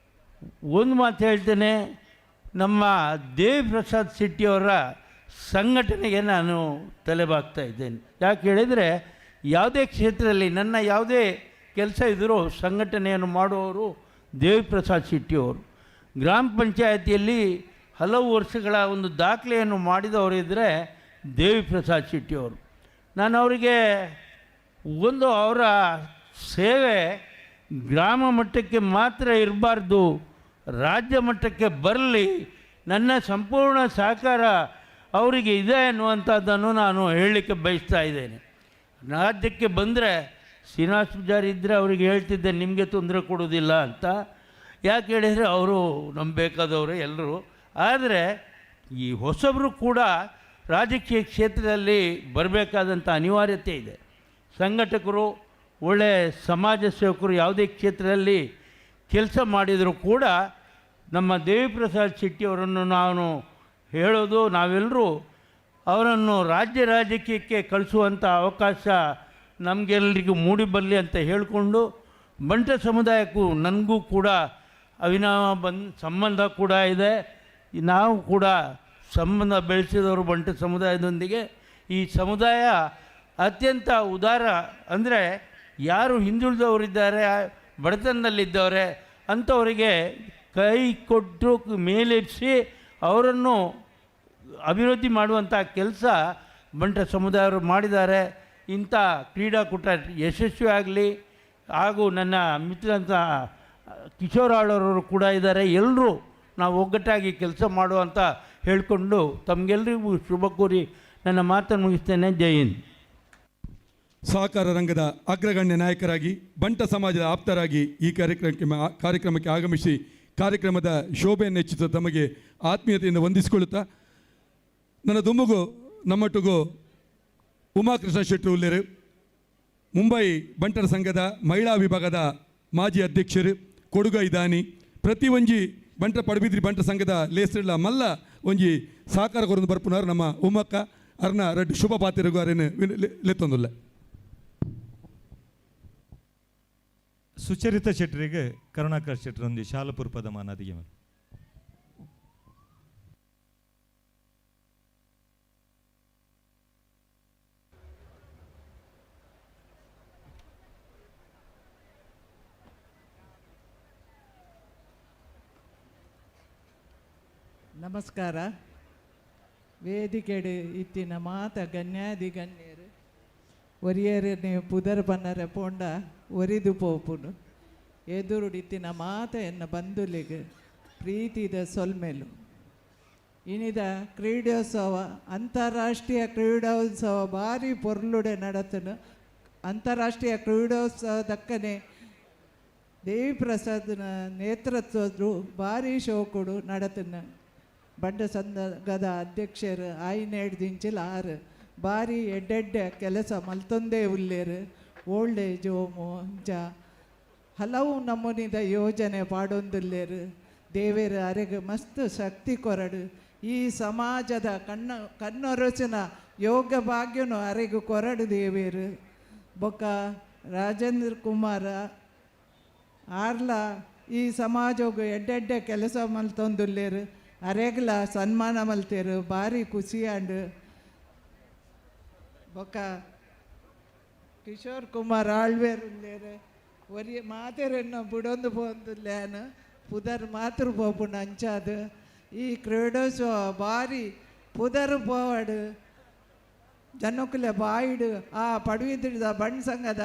ಒಂದು ಮಾತು ಹೇಳ್ತೇನೆ, ನಮ್ಮ ದೇವಿಪ್ರಸಾದ್ ಶೆಟ್ಟಿಯವರ ಸಂಘಟನೆಗೆ ನಾನು ತಲೆಬಾಗ್ತಾ ಇದ್ದೇನೆ. ಯಾಕೆ ಹೇಳಿದರೆ, ಯಾವುದೇ ಕ್ಷೇತ್ರದಲ್ಲಿ ನನ್ನ ಯಾವುದೇ ಕೆಲಸ ಇದ್ದರೂ ಸಂಘಟನೆಯನ್ನು ಮಾಡುವವರು ದೇವಿಪ್ರಸಾದ್ ಶೆಟ್ಟಿಯವರು. ಗ್ರಾಮ ಪಂಚಾಯತಿಯಲ್ಲಿ ಹಲವು ವರ್ಷಗಳ ಒಂದು ದಾಖಲೆಯನ್ನು ಮಾಡಿದವರಿದ್ದರೆ ದೇವಿಪ್ರಸಾದ್ ಶೆಟ್ಟಿಯವರು. ನಾನು ಅವರಿಗೆ ಅವರ ಸೇವೆ ಗ್ರಾಮ ಮಟ್ಟಕ್ಕೆ ಮಾತ್ರ ಇರಬಾರ್ದು, ರಾಜ್ಯ ಮಟ್ಟಕ್ಕೆ ಬರಲಿ, ನನ್ನ ಸಂಪೂರ್ಣ ಸಹಕಾರ ಅವರಿಗೆ ಇದೆ ಅನ್ನುವಂಥದ್ದನ್ನು ನಾನು ಹೇಳಲಿಕ್ಕೆ ಬಯಸ್ತಾ ಇದ್ದೇನೆ. ರಾಜ್ಯಕ್ಕೆ ಬಂದರೆ ಶ್ರೀನಿವಾಸ ಪೂಜಾರಿ ಇದ್ದರೆ ಅವರಿಗೆ ಹೇಳ್ತಿದ್ದೆ ನಿಮಗೆ ತೊಂದರೆ ಕೊಡೋದಿಲ್ಲ ಅಂತ. ಯಾಕೆ ಹೇಳಿದರೆ ಅವರು ನಂಬಬೇಕಾದವರು ಎಲ್ಲರೂ. ಆದರೆ ಈ ಹೊಸಬರು ಕೂಡ ರಾಜಕೀಯ ಕ್ಷೇತ್ರದಲ್ಲಿ ಬರಬೇಕಾದಂಥ ಅನಿವಾರ್ಯತೆ ಇದೆ. ಸಂಘಟಕರು ಒಳ್ಳೆ ಸಮಾಜ ಸೇವಕರು ಯಾವುದೇ ಕ್ಷೇತ್ರದಲ್ಲಿ ಕೆಲಸ ಮಾಡಿದರೂ ಕೂಡ ನಮ್ಮ ದೇವಿಪ್ರಸಾದ್ ಶೆಟ್ಟಿಯವರನ್ನು ನಾನು ಹೇಳೋದು, ನಾವೆಲ್ಲರೂ ಅವರನ್ನು ರಾಜಕೀಯಕ್ಕೆ ಕಳಿಸುವಂಥ ಅವಕಾಶ ನಮಗೆಲ್ಲರಿಗೂ ಮೂಡಿ ಬರಲಿ ಅಂತ ಹೇಳಿಕೊಂಡು, ಬಂಟ ಸಮುದಾಯಕ್ಕೂ ನನಗೂ ಕೂಡ ಅವಿನಾವ ಸಂಬಂಧ ಕೂಡ ಇದೆ. ನಾವು ಕೂಡ ಸಂಬಂಧ ಬೆಳೆಸಿದವರು ಬಂಟ ಸಮುದಾಯದೊಂದಿಗೆ. ಈ ಸಮುದಾಯ ಅತ್ಯಂತ ಉದಾರ, ಅಂದರೆ ಯಾರು ಹಿಂದುಳಿದವರಿದ್ದಾರೆ, ಬಡತನದಲ್ಲಿದ್ದವರೆ ಅಂಥವರಿಗೆ ಕೈ ಕೊಟ್ಟು ಮೇಲೆರಿಸಿ ಅವರನ್ನು ಅಭಿವೃದ್ಧಿ ಮಾಡುವಂಥ ಕೆಲಸ ಬಂಟ ಸಮುದಾಯವರು ಮಾಡಿದ್ದಾರೆ. ಇಂಥ ಕ್ರೀಡಾಕೂಟ ಯಶಸ್ವಿ ಆಗಲಿ. ಹಾಗೂ ನನ್ನ ಮಿತ್ರರಂಥ ಕಿಶೋರ್ ಆಳವರು ಕೂಡ ಇದ್ದಾರೆ. ಎಲ್ಲರೂ ನಾವು ಒಗ್ಗಟ್ಟಾಗಿ ಕೆಲಸ ಮಾಡುವಂತ ಹೇಳಿಕೊಂಡು ತಮಗೆಲ್ಲರಿಗೂ ಶುಭ ಕೋರಿ ನನ್ನ ಮಾತನ್ನು ಮುಗಿಸ್ತೇನೆ. ಜೈ ಹಿಂದ್. ಸಹಕಾರ ರಂಗದ ಅಗ್ರಗಣ್ಯ ನಾಯಕರಾಗಿ, ಬಂಟ ಸಮಾಜದ ಆಪ್ತರಾಗಿ ಈ ಕಾರ್ಯಕ್ರಮಕ್ಕೆ ಆಗಮಿಸಿ ಕಾರ್ಯಕ್ರಮದ ಶೋಭೆಯನ್ನು ಹೆಚ್ಚಿಸುವ ತಮಗೆ ಆತ್ಮೀಯತೆಯಿಂದ ವಂದಿಸಿಕೊಳ್ಳುತ್ತಾ, ನನ್ನ ದುಮ್ಮುಗು ನಮ್ಮೊಟ್ಟಿಗೂ ಉಮಾಕೃಷ್ಣ ಶೆಟ್ಟಿ ಉಲ್ಲೇರು, ಮುಂಬೈ ಬಂಟರ ಸಂಘದ ಮಹಿಳಾ ವಿಭಾಗದ ಮಾಜಿ ಅಧ್ಯಕ್ಷರು, ಕೊಡುಗ ಇದಾನಿ, ಪ್ರತಿ ಒಂಜಿ ಬಂಟ ಪಡುಬಿದ್ರಿ ಬಂಟ ಸಂಘದ ಲೇಸರ್ಲ ಮಲ್ಲ ಒಂಜಿ ಸಹಕಾರ ಕೊರೊಂದು ಬರ್ಪುನವರು ನಮ್ಮ ಉಮ್ಮಕ್ಕ ಅರ್ನ ರಡ್ಡು ಶುಭ ಪಾತಿರಗು ಅರೇನು ಲೆತ್ತೊಂದುಲ್ಲ. ಸುಚರಿತ ಶೆಟ್ಟರಿಗೆ ಕರುಣಾಕರ್ ಶೆಟ್ಟರೊಂದಿ ಶಾಲಪುರ ಪದಮಾನ ಅದಿಗೆ ನಮಸ್ಕಾರ. ವೇದಿಕೆಡು ಇತ್ತಿನ ಮಾತ ಗಣ್ಯಾದಿ ಗಣ್ಯರು ಒರಿಯರನೆ ಪುದರ್ ಬನ್ನರ ಪೋಂಡ ಒರಿದು ಪೋಪುನು ಎದುರುಡಿತ್ತಿನ ಮಾತ ಎನ್ನ ಬಂಧುಲಿಗೆ ಪ್ರೀತಿದ ಸೊಲ್ಮೆಲು ಇನಿದ ಕ್ರೀಡೋತ್ಸವ ಅಂತಾರಾಷ್ಟ್ರೀಯ ಕ್ರೀಡೋತ್ಸವ ಭಾರಿ ಪೊರ್ಲುಡೆ ನಡತನು. ಅಂತಾರಾಷ್ಟ್ರೀಯ ಕ್ರೀಡೋತ್ಸವದಕ್ಕನೆ ದೇವಿಪ್ರಸಾದ್ನ ನೇತೃತ್ವದ್ದು ಭಾರಿ ಶೋಕುಡು ನಡತನ. ಬಂಡ ಸಂಘದ ಅಧ್ಯಕ್ಷರು ಆಯ್ನೇಡು ದಿಂಚಿಲ್ ಆರು ಭಾರಿ ಎಡ್ಡೆಡ್ಡೆ ಕೆಲಸ ಮಲ್ತೊಂದೇ ಉಲ್ಲೇರು. ಓಲ್ಡ್ ಏಜ್ ಹೋಮು ಅಂಚ ಹಲವು ನಮೂನಿದ ಯೋಜನೆ ಪಾಡೊಂದುಲ್ಲೇರು. ದೇವೇರು ಅರೆಗೆ ಮಸ್ತ್ ಶಕ್ತಿ ಕೊರಡು. ಈ ಸಮಾಜದ ಕಣ್ಣೊರಸಿನ ಯೋಗ ಭಾಗ್ಯನು ಅರೆಗು ಕೊರಡು ದೇವೇರು. ಬೊಕ್ಕ ರಾಜೇಂದ್ರ ಕುಮಾರ ಆರ್ಲ ಈ ಸಮಾಜಗೂ ಎಡ್ಡೆಡ್ಡೆ ಕೆಲಸ ಮಲ್ತೊಂದುಲ್ಲೇರು. ಅರೆಗ್ಲ ಸನ್ಮಾನ ಮಲ್ತೇರು, ಭಾರಿ ಖುಷಿಯಾಂಡು. ಬೊಕ್ಕ ಕಿಶೋರ್ ಕುಮಾರ್ ಆಳ್ವೇರುಲ್ಲೇರು ಒರಿ ಮಾತೆರನ್ನು ಬಿಡೊಂದು ಪೋಂದುಲ್ಲೇನು ಪುದರ್ ಮಾತೃ ಪೋಪುಂಡು ಅಂಚಾದು. ಈ ಕ್ರೀಡೋತ್ಸವ ಭಾರಿ ಪುದರ್ ಪೋವಡು ಜನಕ್ಕುಲೆ ಬಾಯಿಡು ಆ ಪಡುವಿದ್ರಿದ ಬಣ್ಣ ಸಂಘದ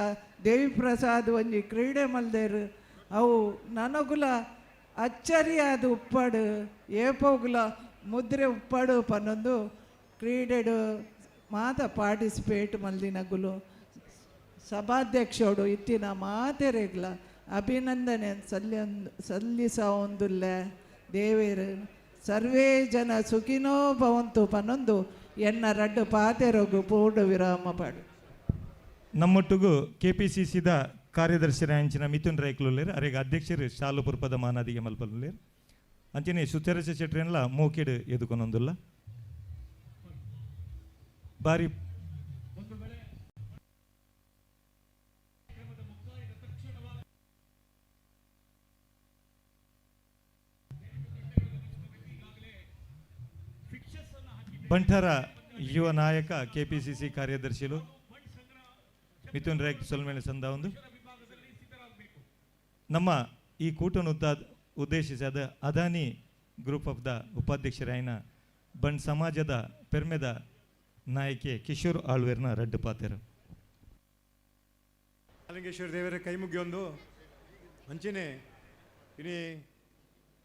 ದೇವಿಪ್ರಸಾದ್ ಒಂಜಿ ಕ್ರೀಡೆ ಮಲ್ದೇರು. ಅವು ನನಗುಲ ಅಚ್ಚರಿಯಾದ ಉಪ್ಪಡು ಏಪೋಗುಲ ಮುದ್ರೆ ಉಪ್ಪಡು ಪನ್ನೊಂದು ಕ್ರೀಡೆಡು ಮಾತ ಪಾರ್ಟಿಸಿಪೇಟ್ ಮಲ್ದಿನಗುಲು ಸಭಾಧ್ಯಕ್ಷೋಡು ಇತ್ತಿನ ಮಾತೆರೆಗ್ಲ ಅಭಿನಂದನೆ ಸಲ್ಲಿಸೊಂದುಲ್ಲೆ. ದೇವೇರು ಸರ್ವೇ ಜನ ಸುಖಿನೋ ಭವಂತು ಪನ್ನೊಂದು ಎನ್ನ ರಡ್ಡು ಪಾತೆರೋಗು ಪೂರ್ಣ ವಿರಾಮ ಪಾಡು. ನಮ್ಮೊಟ್ಟಿಗೂ KPCCದ ಕಾರ್ಯದರ್ಶಿರಾಂಚಿನ ಮಿಥುನ್ ರೈಕ್ಲುಲ್ಲೇರು ಅರೆಗ ಅಧ್ಯಕ್ಷರು ಶಾಲುಪುರ ಪದಮಾನದಿಗೆ ಮಲ್ಪಲ್ಲೇರು ಅಂಚನೆ ಸುಚರಿತ ಶೆಟ್ರಿಯನ್ಲ ಮೋಕೆಡು ಎದುಕೊನೊಂದುಲ್ಲ ಬಾರಿ ಬಂಟರ ಯುವ ನಾಯಕ KPCC ಕಾರ್ಯದರ್ಶಿಲು ಮಿಥುನ್ ರೈಕ್ ಸೊಲ್ಮೇಲೆ ಸಂದ ಒಂದು ನಮ್ಮ ಈ ಕೂಟನ್ನು ಉದ್ದೇಶಿಸಿದ ಅದಾನಿ ಗ್ರೂಪ್ ಆಫ್ ದ ಉಪಾಧ್ಯಕ್ಷರಾಯಿನ ಬಂಡ್ ಸಮಾಜದ ಪೆರ್ಮೆದ ನಾಯಕಿ ಕಿಶೋರ್ ಆಳ್ವೇರ್ನ ರಡ್ಡು ಪಾತೆರು ಮಹಾಲಿಂಗೇಶ್ವರ ದೇವರ ಕೈ ಮುಗಿಯೊಂದು ಅಂಚೆನೆ ಇನಿ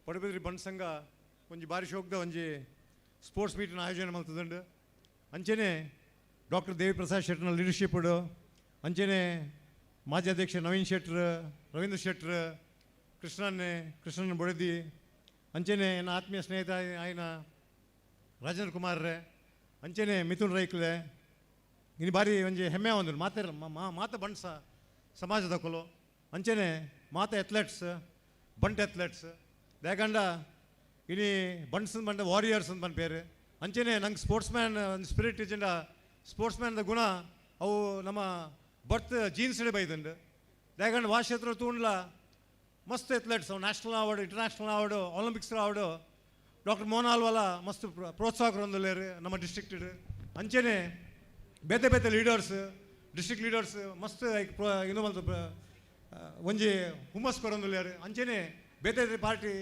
ಪಡುಬಿದ್ರಿ ಬಂಡ್ ಸಂಘ ಒಂಜಿ ಬಾರಿ ಶೋಕ್ದ ಒಂಜಿ ಸ್ಪೋರ್ಟ್ಸ್ ಮೀಟ್ನ ಆಯೋಜನೆ ಮಾಡ್ತದಂಡು ಅಂಚೆನೆ ಡಾಕ್ಟರ್ ದೇವಿಪ್ರಸಾದ್ ಶೆಟ್ಟರ್ನ ಲೀಡರ್ಶಿಪ್ ಅಂಚೆನೆ ಮಾಜಿ ಅಧ್ಯಕ್ಷ ನವೀನ್ ಶೆಟ್ಟರ್, ರವೀಂದ್ರ ಶೆಟ್ಟರ್, ಕೃಷ್ಣನ್ ಬೊಡೆದಿ ಅಂಚೆನೆ ನನ್ನ ಆತ್ಮೀಯ ಸ್ನೇಹಿತ ಆಯ್ನ ರಾಜೇಂದ್ರ ಕುಮಾರ್ರೆ ಅಂಚೆನೆ ಮಿಥುನ್ ರೈಕ್ಲೆ ಇನ್ನು ಬಾರಿ ಒಂಜಿ ಹೆಮ್ಮೆ ಒಂದು ಮಾತ ಬಣ್ಸ ಸಮಾಜದ ಕೊಲು ಅಂಚನೆ ಮಾತ ಎತ್ಲೆಟ್ಸ್ ಬಂಟ್ ಎತ್ಲೆಟ್ಸ್ ದಾಯಕಂಡ ಇನಿ ಬಂಟ್ಸ್ ಬಂಡ ವಾರಿಯರ್ಸ್ ಅಂತ ಬಂದ ಪೇರು ಅಂಚನೆ ನಂಗೆ ಸ್ಪೋರ್ಟ್ಸ್ ಮ್ಯಾನ್ ಸ್ಪಿರಿಟ್ ಇಜ್ಜಂಡ ಸ್ಪೋರ್ಟ್ಸ್ ಮ್ಯಾನ್ದ ಗುಣ ಅವು ನಮ್ಮ ಬರ್ತ್ ಜೀನ್ಸ್ ಬೈದಂಡು ದಾಯಕಂಡ ವಾಶೇತ್ರ ತೂಂಡ್ಲ ಮಸ್ತ್ ಎತ್ಲೆಟ್ಸ್ ಅವು national award international award Olympics award doctor Mohan ಆಲ್ವಾಲ ಮಸ್ತ್ ಪ್ರೋತ್ಸಾಹಕರೊಂದುಲ್ಲೇರು ನಮ್ಮ ಡಿಸ್ಟ್ರಿಕ್ಟ್ ಅಂಚನೆ ಬೇತೆ ಬೇತೆ ಲೀಡರ್ಸ್ ಡಿಸ್ಟ್ರಿಕ್ಟ್ ಲೀಡರ್ಸ್ ಮಸ್ತ್ ಇನ್ನೂ ಮಲ್ತು ಒಂಜಿ ಹುಮ್ಮಸ್ ಕೊರೊಂದುಲ್ಲೇರು ಅಂಚನೆ ಬೇತೆ ಬೇತೆ ಪಾರ್ಟಿ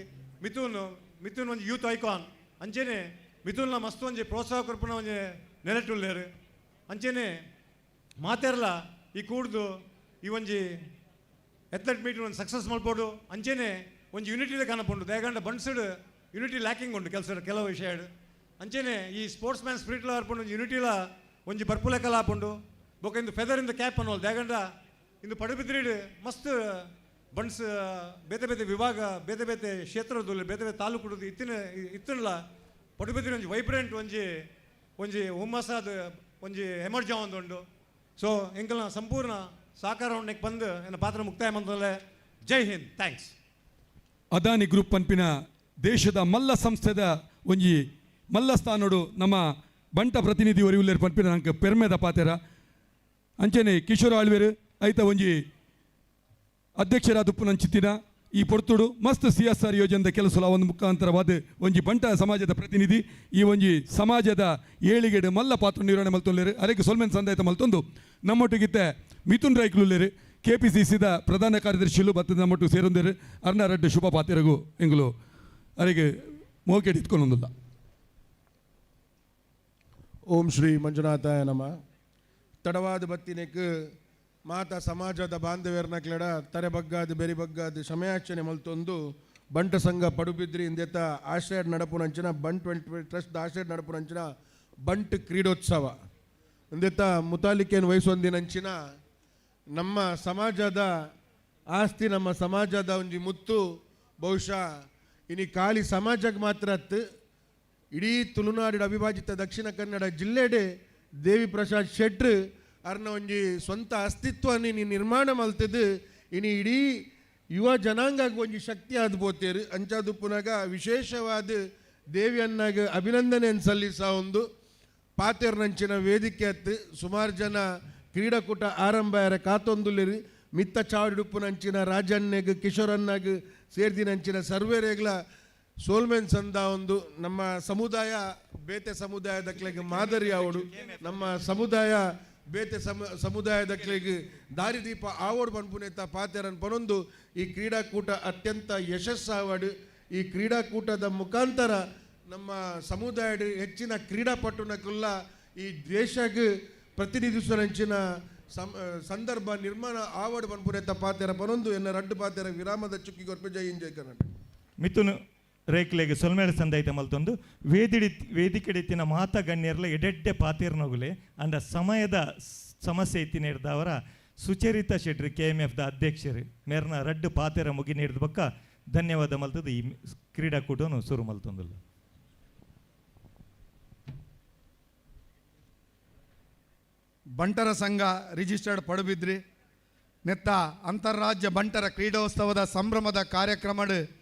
ಮಿಥುನ್ ಒಂಜಿ ಯೂತ್ ಐಕಾನ್ ಅಂಚನೆ ಮಿಥುನ್ಲ ಮಸ್ತ್ ಒಂಜಿ ಪ್ರೋತ್ಸಾಹ ಕೊರ್ಪುನ ಒಂಜಿ ನೆಲೆಟ್ಟುಲ್ಲೇರು ಅಂಚನೆ ಮಾತೆರ್ಲ ಈ ಕೂಡ್ದು ಈ ಒಂಜಿ ಎತ್ಲೆಟ್ ಮೀಟ್ ಒಂದು ಸಕ್ಸಸ್ ಮಾಡ್ಬೋದು ಅಂಚನೆ ಒಂಜಿ ಯೂನಿಟಿದ ಕಾಣಪುಂಡು ದಯಗಂಡ ಬಣ್ಸಡ್ ಯೂನಿಟಿ ಲ್ಯಾಕಿಂಗ್ ಉಂಡು ಕೆಲವು ವಿಷಯ ಅಂಚನೆ ಈ ಸ್ಪೋರ್ಟ್ಸ್ ಮ್ಯಾನ್ ಸ್ಪಿರಿಟ್ಲ ಹರ್ಪುಂಡು ಒಂಜಿ ಯೂನಿಟಿಲ ಒಂಜಿ ಬರ್ಪುಲೆಕ್ಕಲ ಹಾಪುಂಡು ಬೊಕ ಇಂದು ಫೆದರ್ ಇನ್ ದ ಕ್ಯಾಪ್ ಅನ್ನೋದು ದಯಗಂಡ ಇಂದು ಪಡುಬಿದ್ರಿಡ್ ಮಸ್ತ್ ಬಣ್ಸ್ ಬೇತೆ ಬೇತೆ ವಿಭಾಗ ಬೇತೆ ಬೇತೆ ಕ್ಷೇತ್ರದ್ದು ಬೇತೆ ಬೇತೆ ತಾಲೂಕು ಇತ್ತಿನಲ ಪಡುಬಿದ್ರಿ ಒಂಜಿ ವೈಬ್ರೆಂಟ್ ಒಂಜಿ ಹುಮ್ಮಸ್ಸಾದ ಒಂಜಿ ಎಮರ್ಜ ಒಂದುಂಡು ಸೊ ಎಂಕಲ್ನ ಸಂಪೂರ್ಣ ಸಹಕಾರ ಉಂಡೆಕ್ ಬಂದು ನನ್ನ ಪಾತ್ರ ಮುಕ್ತಾಯ ಮಂದಲೆ ಜೈ ಹಿಂದ್ ಥ್ಯಾಂಕ್ಸ್. ಅದಾನಿ ಗ್ರೂಪ್ ಪನ್ಪಿನ ದೇಶದ ಮಲ್ಲ ಸಂಸ್ಥೆದ ಒಂಜಿ ಮಲ್ಲ ಸ್ಥಾನೋಡು ನಮ್ಮ ಬಂಟ ಪ್ರತಿನಿಧಿ ಒರಿವುಲ್ಲೇರು ಪನ್ಪಿನ ನಂಗೆ ಪೆರ್ಮೆದ ಪಾತೆರ ಅಂಚನೆ ಕಿಶೋರ್ ಆಳ್ವೇರು ಐತ ಒಂಜಿ ಅಧ್ಯಕ್ಷರಾದ ಉಪ್ಪುನಂಚಿತ್ತಿನ ಈ ಪೊರ್ತುಡು ಮಸ್ತ್ CSR ಯೋಜನೆದ ಕೆಲಸಲ ಒಂದು ಮುಖಾಂತರವಾದ ಒಂಜಿ ಬಂಟ ಸಮಾಜದ ಪ್ರತಿನಿಧಿ ಈ ಒಂಜಿ ಸಮಾಜದ ಏಳಿಗೆಡು ಮಲ್ಲ ಪಾತ್ರ ನಿರ್ವಹಣೆ ಮಲ್ತೊಲ್ಲೇರು ಅದಕ್ಕೆ ಸೊಲ್ಮೆನ್ ಸಂದಾಯತ ಮಲ್ತೊಂದು ನಮ್ಮೊಟ್ಟಿಗಿತ್ತೆ ಮಿಥುನ್ ರೈಕ್ಲುಲ್ಲೇರು KPCCದ ಪ್ರಧಾನ ಕಾರ್ಯದರ್ಶಿಲು ಬತ್ತದ ನಮ್ಮೊಟ್ಟು ಸೇರೊಂದೇರು ಅರ್ನ ರಡ್ಡು ಶುಭ ಪಾತೆರಗು ಎಂಗುಲು ಅರೆಗೆ ಮೋಕೆಡ್ ಇತ್ಕೊಂಡೊಂದಿಲ್ಲ. ಓಂ ಶ್ರೀ ಮಂಜುನಾಥಾಯ ನಮ. ತಡವಾದ ಬತ್ತಿನೆಕ್ ಮಾತ ಸಮಾಜದ ಬಾಂಧವ್ಯರ್ನ ಕ್ಲೆಡ ತರೆ ಬಗ್ಗಾದ ಬೆರಿ ಬಗ್ಗಾದ ಸಮಯಾಚನೆ ಮಲ್ತೊಂದು ಬಂಟ ಸಂಘ ಪಡುಬಿದ್ರಿ ಇಂದೆತ ಆಶ್ರಯ ನಡಪುನಂಚಿನ ಬಂಟ್ ಟ್ರಸ್ಟ್ ಆಶ್ರಯ ನಡಪುನಂಚಿನ ಬಂಟ್ ಕ್ರೀಡೋತ್ಸವ ಇಂದೆತ ಮುತಾಲಿಕೆಯನ್ನು ವಹಿಸೊಂದಿನಂಚಿನ ನಮ್ಮ ಸಮಾಜದ ಆಸ್ತಿ ನಮ್ಮ ಸಮಾಜದ ಒಂಜಿ ಮುತ್ತು ಬಹುಶಃ ಇನಿ ಖಾಲಿ ಸಮಾಜಕ್ಕೆ ಮಾತ್ರ ಇಡೀ ತುಳುನಾಡಿನ ಅವಿಭಾಜಿತ ದಕ್ಷಿಣ ಕನ್ನಡ ಜಿಲ್ಲೆಡೆ ದೇವಿ ಪ್ರಸಾದ್ ಶೆಟ್ರ್ ಅರ್ನ ಒಂಜಿ ಸ್ವಂತ ಅಸ್ತಿತ್ವನ ನೀ ನಿರ್ಮಾಣ ಮಲ್ತದ್ದು ಇನಿ ಇಡೀ ಯುವ ಜನಾಂಗಕ್ಕೆ ಒಂಜಿ ಶಕ್ತಿ ಆದ್ ಬೋತೇರು ಅಂಚಾದುಪ್ಪುನಾಗ ವಿಶೇಷವಾದ ದೇವಿಯನ್ನಾಗ ಅಭಿನಂದನೆಯನ್ನು ಸಲ್ಲಿಸ ಒಂದು ಪಾತೆರ್ನಂಚಿನ ವೇದಿಕೆ ಹತ್ತು ಸುಮಾರು ಜನ ಕ್ರೀಡಾಕೂಟ ಆರಂಭ ಯಾರ ಕಾತೊಂದುಲ್ಲೇರು ಮಿತ್ತ ಚಾವಡಿಡುಪ್ಪುನಂಚಿನ ರಾಜಣ್ಣಗೆ ಕಿಶೋರನ್ನಾಗ ಸೇರ್ದಿನಂಚಿನ ಸರ್ವೇರೇಗ್ಲ ಸೋಲ್ಮೆನ್ ಸಂದ ಒಂದು ನಮ್ಮ ಸಮುದಾಯ ಬೇತೆ ಸಮುದಾಯದಕ್ಲೆಗೆ ಮಾದರಿ ಆವಡು ನಮ್ಮ ಸಮುದಾಯ ಬೇತೆ ಸಮುದಾಯದಕ್ಲೆಗೆ ದಾರಿದೀಪ ಆವಡು ಪನ್ಪುನೇತ ಪಾತೆರನ್ ಪನೊಂದು ಈ ಕ್ರೀಡಾಕೂಟ ಅತ್ಯಂತ ಯಶಸ್ಸಾವಡು ಈ ಕ್ರೀಡಾಕೂಟದ ಮುಖಾಂತರ ನಮ್ಮ ಸಮುದಾಯದ ಹೆಚ್ಚಿನ ಕ್ರೀಡಾಪಟುನಕುಲ್ಲ ಈ ದೇಶಕ್ಕೆ ಪ್ರತಿನಿಧಿಸುವಂಚಿನ ಸಂದರ್ಭ ನಿರ್ಮಾಣ ಆವಡು ಪನ್ಪುನೇತ ಪಾತೆರ ಪನೊಂದು ಎನ್ನ ರಡ್ಡು ಪಾತೆರ ವಿರಾಮದ ಚುಕ್ಕಿ ಗೊರ್ಪೆ ಜೈ ಇಂಜಯ್ ಕರ್ನಾಟಕ. ಮಿಥುನ್ ರೇಕ್ಲೆಗೆ ಸೊಲ್ಮೇಳ ಸಂದಾಯಿತ ಮಲ್ತೊಂದು ವೇದಿಕೆಡೆತ್ತಿನ ಮಾತ ಗಣ್ಯರ್ಲ ಎಡೆಡ್ಡೆ ಪಾತಿರ್ನಗುಲೆ ಅಂಡ ಸಮಯದ ಸಮಸ್ಯೆ ಇತ್ತಿನ ಹಿಡ್ದವರ ಸುಚರಿತ ಶೆಟ್ರಿ KMF ದ ಅಧ್ಯಕ್ಷರು ಮೇರ್ನ ರಡ್ಡು ಪಾತೆರ ಮುಗಿ ನೀಡಿದ ಬಕ್ಕ ಧನ್ಯವಾದ ಮಲ್ತದ್ದು ಈ ಕ್ರೀಡಾಕೂಟವನ್ನು ಶುರು ಮಲ್ತೊಂದಿಲ್ಲ. ಬಂಟರ ಸಂಘ ರಿಜಿಸ್ಟರ್ಡ್ ಪಡುಬಿದ್ರಿ ನೆತ್ತ ಅಂತಾರಾಜ್ಯ ಬಂಟರ ಕ್ರೀಡೋತ್ಸವದ ಸಂಭ್ರಮದ ಕಾರ್ಯಕ್ರಮದ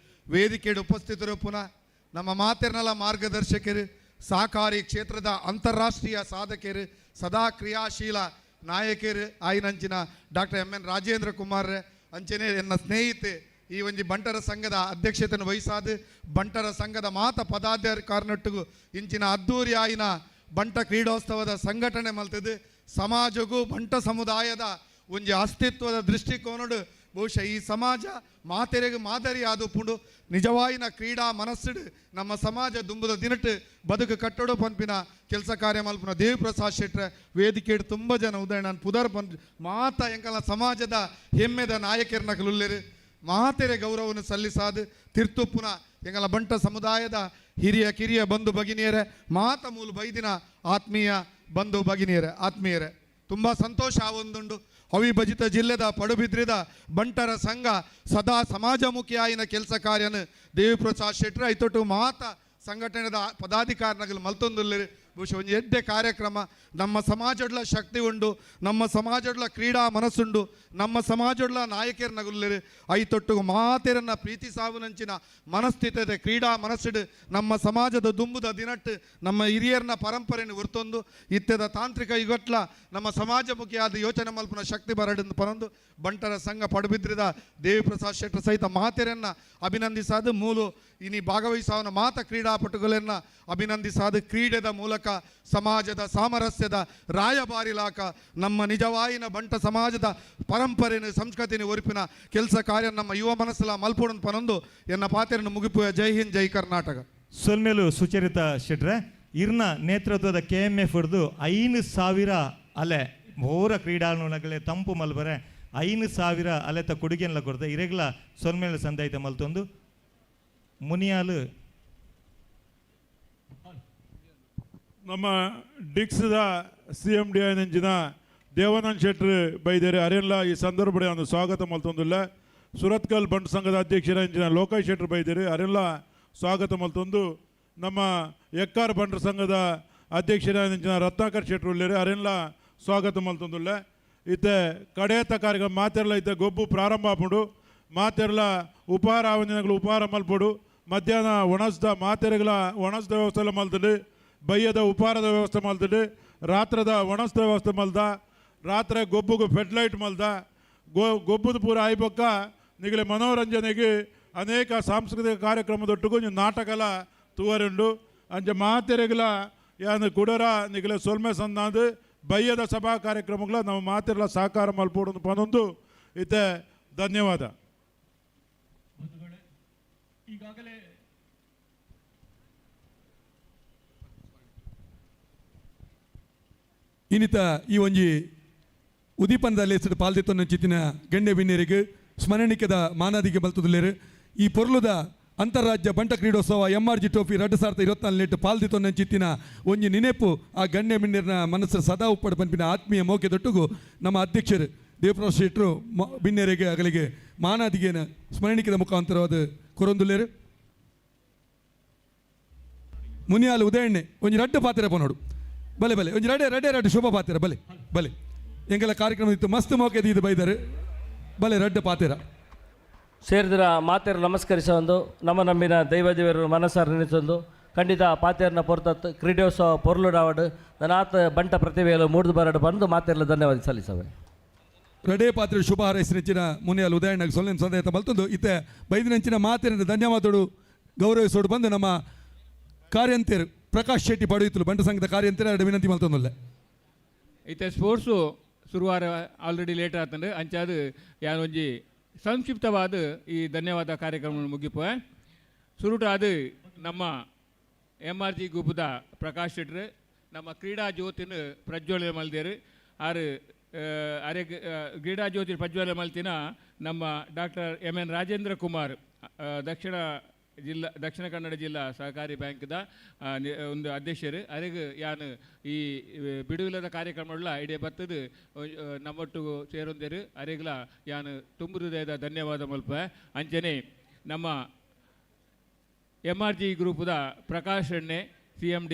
ವೇದಿಕೆಡು ಉಪಸ್ಥಿತರು ಪುನಃ ನಮ್ಮ ಮಾತೆರ್ನಲ ಮಾರ್ಗದರ್ಶಕರು ಸಹಕಾರಿ ಕ್ಷೇತ್ರದ ಅಂತಾರಾಷ್ಟ್ರೀಯ ಸಾಧಕರು ಸದಾ ಕ್ರಿಯಾಶೀಲ ನಾಯಕರು ಆಯ್ನಂಚಿನ ಡಾಕ್ಟರ್ MN ರಾಜೇಂದ್ರ ಕುಮಾರ್ ಅಂಚನೆ ಎನ್ನ ಸ್ನೇಹಿತೆ ಈ ಒಂಜಿ ಬಂಟರ ಸಂಘದ ಅಧ್ಯಕ್ಷತೆಯನ್ನು ವಹಿಸಾದ ಬಂಟರ ಸಂಘದ ಮಾತ ಪದಾಧಿಕಾರಿನೊಟ್ಟಿಗೂ ಇಂಚಿನ ಅದ್ದೂರಿ ಆಯ್ನ ಬಂಟ ಕ್ರೀಡೋತ್ಸವದ ಸಂಘಟನೆ ಮಲ್ತದ್ದು ಸಮಾಜಗೂ ಬಂಟ ಸಮುದಾಯದ ಒಂಜಿ ಅಸ್ತಿತ್ವದ ದೃಷ್ಟಿಕೋನಡು ಬಹುಶಃ ಈ ಸಮಾಜ ಮಾತೆರೆಗೆ ಮಾದರಿ ಆದುಪುಂಡು ನಿಜವಾಯಿನ ಕ್ರೀಡಾ ಮನಸ್ಸುಡು ನಮ್ಮ ಸಮಾಜ ದುಂಬುದ ದಿನಟ್ಟು ಬದುಕು ಕಟ್ಟಡು ಪನ್ಪಿನ ಕೆಲಸ ಕಾರ್ಯ ಮಲ್ಪುನ ದೇವಿ ಪ್ರಸಾದ್ ಶೆಟ್ರ ವೇದಿಕೆ ತುಂಬ ಜನ ಉದಾಹರಣೆ ನಾನು ಪುದರ್ ಪನ್ ಮಾತ ಎಂಕಲ ಸಮಾಜದ ಹೆಮ್ಮೆದ ನಾಯಕರನ್ನ ಕಲುಲ್ಲೇರು ಮಾತೆರೆ ಗೌರವವನ್ನು ಸಲ್ಲಿಸಾದು ತಿರ್ತುಪ್ಪುನ ಎಂಗಲ ಬಂಟ ಸಮುದಾಯದ ಹಿರಿಯ ಕಿರಿಯ ಬಂಧು ಭಗಿನಿಯರೇ ಮಾತ ಮೂಲ ಬೈದಿನ ಆತ್ಮೀಯ ಬಂಧು ಭಗಿನಿಯರೇ ಆತ್ಮೀಯರೇ ತುಂಬ ಸಂತೋಷ ಆವೊಂದುಂಡು ಅವಿಭಜಿತ ಜಿಲ್ಲೆದ ಪಡುಬಿದ್ರಿದ ಬಂಟರ ಸಂಘ ಸದಾ ಸಮಾಜಮುಖಿ ಆಯಿನ ಕೆಲಸ ಕಾರ್ಯನ ದೇವಿ ಪ್ರಸಾದ್ ಶೆಟ್ರ ಐತೊಟ್ಟು ಮಾತ ಸಂಘಟನೆದ ಪದಾಧಿಕಾರಿನಗಳು ಮಲ್ತೊಂದುಲ್ಲೇರು ಬಹುಶಃ ಒಂದು ಎಡ್ಡೆ ಕಾರ್ಯಕ್ರಮ ನಮ್ಮ ಸಮಾಜಡ್ಲ ಶಕ್ತಿ ಉಂಡು, ನಮ್ಮ ಸಮಾಜಡ್ಲ ಕ್ರೀಡಾ ಮನಸ್ಸುಂಡು, ನಮ್ಮ ಸಮಾಜಡ್ಲ ನಾಯಕರ ನಗುಲ್ಲೇರು ಐತೊಟ್ಟು ಮಾತೆರನ್ನ ಪ್ರೀತಿ ಸಾವುನಂಚಿನ ಮನಸ್ಥಿತತೆ ಕ್ರೀಡಾ ಮನಸ್ಸಿಡು ನಮ್ಮ ಸಮಾಜದ ದುಂಬುದ ದಿನಟ್ಟು ನಮ್ಮ ಹಿರಿಯರನ್ನ ಪರಂಪರೆಯನ್ನು ಹೊರ್ತೊಂದು ಇತ್ಯದ ತಾಂತ್ರಿಕ ಯುಗಟ್ಲ ನಮ್ಮ ಸಮಾಜಮುಖಿಯಾದ ಯೋಚನೆ ಮಲ್ಪನ ಶಕ್ತಿ ಬರಡೆಂದು ಪರಂದು ಬಂಟರ ಸಂಘ ಪಡುಬಿದ್ರಿದ ದೇವಿ ಪ್ರಸಾದ್ ಶೆಟ್ಟರ್ ಸಹಿತ ಮಾತೆರನ್ನ ಅಭಿನಂದಿಸಾದು ಮೂಲು ಇನಿ ಭಾಗವಹಿಸಾವನ ಮಾತ ಕ್ರೀಡಾಪಟುಗಳನ್ನ ಅಭಿನಂದಿಸಾದು ಕ್ರೀಡೆದ ಮೂಲಕ ಸಮಾಜದ ಸಾಮರಸ್ಯದ ರಾಯಭಾರಿಲಾಕ ನಮ್ಮ ನಿಜವಾಯಿನ ಬಂಟ ಸಮಾಜದ ಪರಂಪರೆಯನ್ನು ಸಂಸ್ಕೃತಿನ ಒರಿಪಿನ ಕೆಲಸ ಕಾರ್ಯ ನಮ್ಮ ಯುವ ಮನಸ್ಸಲ ಮಲ್ಪೋಡು ಪನೊಂದು ಎನ್ನ ಪಾತೆರನ್ನು ಮುಗಿಪುವ. ಜೈ ಹಿಂದ್, ಜೈ ಕರ್ನಾಟಕ. ಸೊಲ್ಮೇಲು ಸುಚರಿತಾ ಶೆಟ್ರೆ ಇರ್ನ ನೇತೃತ್ವದ KMF ಹಿಡಿದು 5,000 ಅಲೆ ಬೋರ ಕ್ರೀಡಾಳುಗಳೇ ತಂಪು ಮಲ್ಬರೆ 5,000 ಅಲೆತ ಕೊಡುಗೆಲ್ಲ ಕೊಡ್ತಾರೆ ಇರೆಗ್ಲ ಸೊಲ್ಮೇಲು ಸಂದಾಯಿತ ಮಲ್ತೊಂದು ಮುನಿಯಾಲು ನಮ್ಮ ಡಿಕ್ಸ್ದ CMD ನಂಜಿನ ದೇವಾನಂದ್ ಶೆಟ್ರು ಬೈದೇರಿ ಅರೆಲ್ಲ ಈ ಸಂದರ್ಭದ ಒಂದು ಸ್ವಾಗತ ಮಲ್ತೊಂದಿಲ್ಲ. ಸುರತ್ಕಲ್ ಬಂಟ್ ಸಂಘದ ಅಧ್ಯಕ್ಷರಂಜಿನ ಲೋಕಾಯ್ ಶೆಟ್ರು ಬೈದೇರಿ ಅರೆಲ್ಲ ಸ್ವಾಗತ ಮಲ್ತೊಂದು. ನಮ್ಮ ಎಕ್ಕಾರ್ ಬಂಟ್ರ ಸಂಘದ ಅಧ್ಯಕ್ಷರಂಜಿನ ರತ್ನಾಕರ್ ಶೆಟ್ರು ಉಳ್ಳೇರಿ ಅರೆಲ್ಲ ಸ್ವಾಗತ ಮಲ್ತೊಂದಿಲ್ಲ. ಇತ್ತೆ ಕಡೆಯತ್ತ ಕಾರ್ಯಕ್ರಮ ಮಾತೆರಲ ಇತ್ತೆ ಗೊಬ್ಬು ಪ್ರಾರಂಭ ಆಪುಂಡು ಮಾತೆರಲ ಉಪಹಾರ ಆವರಣಗಳು ಉಪಹಾರ ಮಲ್ಪಡು ಮಧ್ಯಾಹ್ನ ಒಣಸ್ದ ಮಾತೆರೆಗಳ ಒಣಸ್ದ ವ್ಯವಸ್ಥೆ ಎಲ್ಲ ಮಲ್ತಡು ಬಯ್ಯದ ಉಪಹಾರದ ವ್ಯವಸ್ಥೆ ಮಲ್ತಡು ರಾತ್ರದ ಒಣಸ್ದ ವ್ಯವಸ್ಥೆ ಮಲ್ದ ರಾತ್ರಿ ಗೊಬ್ಬುಗೂ ಫೆಡ್ಲೈಟ್ ಮಲ್ದ ಗೊಬ್ಬದ ಪೂರ ಆಯ್ಬಕ್ಕ ನಿಗಲೆ ಮನೋರಂಜನೆಗೆ ಅನೇಕ ಸಾಂಸ್ಕೃತಿಕ ಕಾರ್ಯಕ್ರಮದೊಟ್ಟಿಗೂ ನಾಟಕಲ ತೂವರುಂಡು ಅಂಚೆ ಮಾತೆರೆಗಳ ಯಾನು ಕುಡರ ನಿಗಲೆ ಸೊಲ್ಮೆ ಸಂದಾದು ಬಯ್ಯದ ಸಭಾ ಕಾರ್ಯಕ್ರಮಗಳ ನಾವು ಮಾತೆರಲ ಸಹಕಾರ ಮಲ್ಪೋಡು ಪನೊಂದು ಇತ್ತೆ ಧನ್ಯವಾದ. ಈಗಾಗಲೇ ಇನ್ನಿತ ಈ ಒಂಜಿ ಉದೀಪನದಲ್ಲಿ ಹೆಸರು ಪಾಲ್ದಿತ್ತೊನ್ನ ಚಿತ್ತಿನ ಗಣ್ಯ ಬಿನ್ನೇರಿಗೆ ಸ್ಮರಣಿಕದ ಮಾನಾದಿಗೆ ಬಲ್ತುದಲೇರು ಈ ಪೊರ್ಲುದ ಅಂತಾರಾಜ್ಯ ಬಂಟ ಕ್ರೀಡೋತ್ಸವ MRG ಟ್ರೋಫಿ 2024 ಪಾಲ್ದಿತ್ತೊನ್ನ ಚಿತ್ತಿನ ಒಂಜಿ ನೆನೆಪು ಆ ಗಣ್ಯ ಬಿನ್ನೇರಿನ ಮನಸ್ಸು ಸದಾ ಉಪ್ಪಡು ಪಂಪಿನ ಆತ್ಮೀಯ ಮೌಕ್ಯದೊಟ್ಟಿಗೂ ನಮ್ಮ ಅಧ್ಯಕ್ಷರು ದೇವಪ್ರಸಾದ್ ಶೆಟ್ರು ಬಿನ್ನೇರಿಗೆ ಅಗಲಿಗೆ ಮಾನಾದಿಗೆನ ಸ್ಮರಣಿಕದ ಮುಖಾಂತರವಾದ ಕೊರೊಂದುಲೇರು ಮುನಿಯಾಲು ಉದಯಣ್ಣೆ ಒಂಜಿ ರಡ್ಡು ಪಾತ್ರ ಪೋನೋಡು ಬಲೆ ಬಲೆ ಒಂಜಿ ರಡ್ಡೆ ಶೋಭಾ ಪಾತ್ರ ಬಲೆ ಬಲೆ ಎಂಗೆಲ್ಲ ಕಾರ್ಯಕ್ರಮ ಇತ್ತು ಮಸ್ತ್ ಮೌಕ್ಯದ ಇದು ಬೈದರು ಬಲೆ ರಡ್ಡು ಪಾತೆರ ಸೇರಿದ್ರ ಮಾತೆರು ನಮಸ್ಕರಿಸೊಂದು ನಮ್ಮ ನಮ್ಮಿನ ದೈವದೇವರು ಮನಸ್ಸಾರ ನೆನೆಸೊಂದು ಖಂಡಿತ ಪಾತೆರ್ನ ಪೊರ್ತತ್ ಕ್ರೀಡೋತ್ಸವ ಪೊರ್ಲುಡಾವಡು ನನಾತ್ ಬಂಟ ಪ್ರತಿಭೆಯಲು ಮೂಡ್ದು ಬರಡು ಬಂದು ಮಾತೆರ್ಲ ಧನ್ಯವಾದ ಸಲ್ಲಿಸವೆ. ರಡೇ ಪಾತ್ರೆ ಶುಭ ಹಾರೈಸಿನ ಮುನಿಯಾಲು ಉದಯಣ್ಣಗೆ ಸೊಲ್ಲೆನ ಸಂದೇತ ಬಲ್ತೊಂದು ಇತ್ತೆ ಬೈದಿನಂಚಿನ ಮಾತೆರಿಂದ ಧನ್ಯವಾದಗಳು ಗೌರವಿಸೋಡು ಬಂದು ನಮ್ಮ ಕಾರ್ಯಂತೇರು ಪ್ರಕಾಶ್ ಶೆಟ್ಟಿ ಪಡೆಯುತ್ತಲು ಬಂಟ ಸಂಘದ ಕಾರ್ಯಂತೇರು ಎರಡು ವಿನಂತಿ ಮಲ್ತೊಂದುಲ್ಲೆ ಇತ್ತೆ ಸ್ಪೋರ್ಟ್ಸು ಶುರುವಾರ ಆಲ್ರೆಡಿ ಲೇಟ್ ಆತಂಡು ಅಂಚಾದು ಯಾನೊಂಜಿ ಸಂಕ್ಷಿಪ್ತವಾದ ಈ ಧನ್ಯವಾದ ಕಾರ್ಯಕ್ರಮ ಮುಗಿಪ ಸುರುಟ ಅದು ನಮ್ಮ MRG ಗುಬ್ಬದ ಪ್ರಕಾಶ್ ಶೆಟ್ರು ನಮ್ಮ ಕ್ರೀಡಾ ಜ್ಯೋತಿನ ಪ್ರಜ್ವಲನೆ ಮಲ್ದೇರು ಆರು ಅರೆ ಕ್ರೀಡಾ ಜ್ಯೋತಿ ಪ್ರಜ್ವಲನೆ ಮಲ್ತಿನ ನಮ್ಮ ಡಾಕ್ಟರ್ MN ರಾಜೇಂದ್ರ ಕುಮಾರ್ ದಕ್ಷಿಣ ಕನ್ನಡ ಜಿಲ್ಲಾ ಸಹಕಾರಿ ಬ್ಯಾಂಕ್ದ ಒಂದು ಅಧ್ಯಕ್ಷರು ಅರೆಗೆ ಯಾನು ಈ ಬಿಡುವಿಲ್ಲದ ಕಾರ್ಯಕ್ರಮಗಳ ಇಡೀ ಬತ್ತದು ನಮ್ಮೊಟ್ಟು ಸೇರೊಂದೇರು ಅರೆಗ್ಲ ಯಾನು ತುಂಬ ಹೃದಯದ ಧನ್ಯವಾದ ಮಲ್ಪ ಅಂಚನೆ ನಮ್ಮ MRG ಗ್ರೂಪದ ಪ್ರಕಾಶ್ ಎಣ್ಣೆ CMD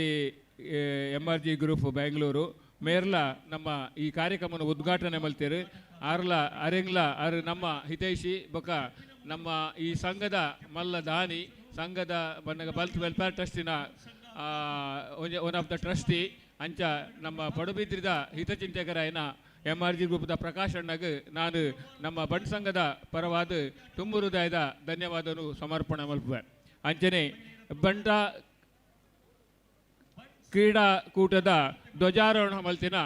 MRG ಗ್ರೂಪ್ ಬೆಂಗಳೂರು ಮೇರ್ಲ ನಮ್ಮ ಈ ಕಾರ್ಯಕ್ರಮವನ್ನು ಉದ್ಘಾಟನೆ ಮಲ್ತೇರು ಆರ್ಲ ಅರೆಂಗ್ಲ ಅರು ನಮ್ಮ ಹಿತೈಷಿ ಬೊಕ ನಮ್ಮ ಈ ಸಂಘದ ಮಲ್ಲ ದಾನಿ ಸಂಘದ ಬನ್ನಗ ಬಲ್ತ್ ವೆಲ್ಫೇರ್ ಟ್ರಸ್ಟಿನ ಒನ್ ಆಫ್ ದ ಟ್ರಸ್ಟಿ ಅಂಚ ನಮ್ಮ ಪಡುಬಿದ್ರಿದ ಹಿತಚಿಂತಕರಾಯನ MRG ಗ್ರೂಪದ ಪ್ರಕಾಶ್ ಅಣ್ಣಗೆ ನಾನು ನಮ್ಮ ಬಂಟ್ ಸಂಘದ ಪರವಾದ ತುಂಬ ಹೃದಯದ ಧನ್ಯವಾದನು ಸಮರ್ಪಣೆ ಮಲ್ಪುವೆ. ಅಂಚನೆ ಬಂಟ ಕ್ರೀಡಾಕೂಟದ ಧ್ವಜಾರೋಹಣ ಮಲ್ತಿನ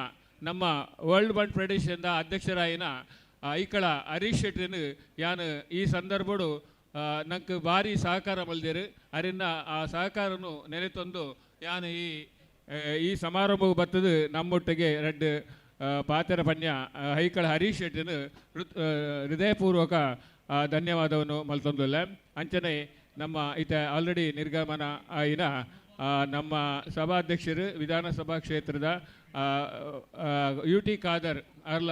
ನಮ್ಮ ವರ್ಲ್ಡ್ ಬಂಟ್ ಫೆಡರೇಷನ್ದ ಅಧ್ಯಕ್ಷರಾಯಿನ ಐಕಳ ಹರೀಶ್ ಶೆಟ್ಟಿನ ಯಾನು ಈ ಸಂದರ್ಭಡು ನಂಗೆ ಭಾರಿ ಸಹಕಾರ ಮಲ್ದೇರು ಅರಿನ ಆ ಸಹಕಾರನು ನೆನೆತಂದು ಯಾನು ಈ ಸಮಾರಂಭವು ಬರ್ತದೆ ನಮ್ಮೊಟ್ಟಿಗೆ ರೆಡ್ ಪಾತೆರ ಪನ್ಯ ಐಕಳ ಹರೀಶ್ ಶೆಟ್ಟಿನ ಹೃದಯಪೂರ್ವಕ ಧನ್ಯವಾದವನ್ನು ಮಲ್ತೊಂದಿಲ್ಲ. ಅಂಚನೆ ನಮ್ಮ ಈತ ಆಲ್ರೆಡಿ ನಿರ್ಗಮನ ಆಯಿನ ನಮ್ಮ ಸಭಾಧ್ಯಕ್ಷರು ವಿಧಾನಸಭಾ ಕ್ಷೇತ್ರದ UT ಖಾದರ್ ಅರ್ಲ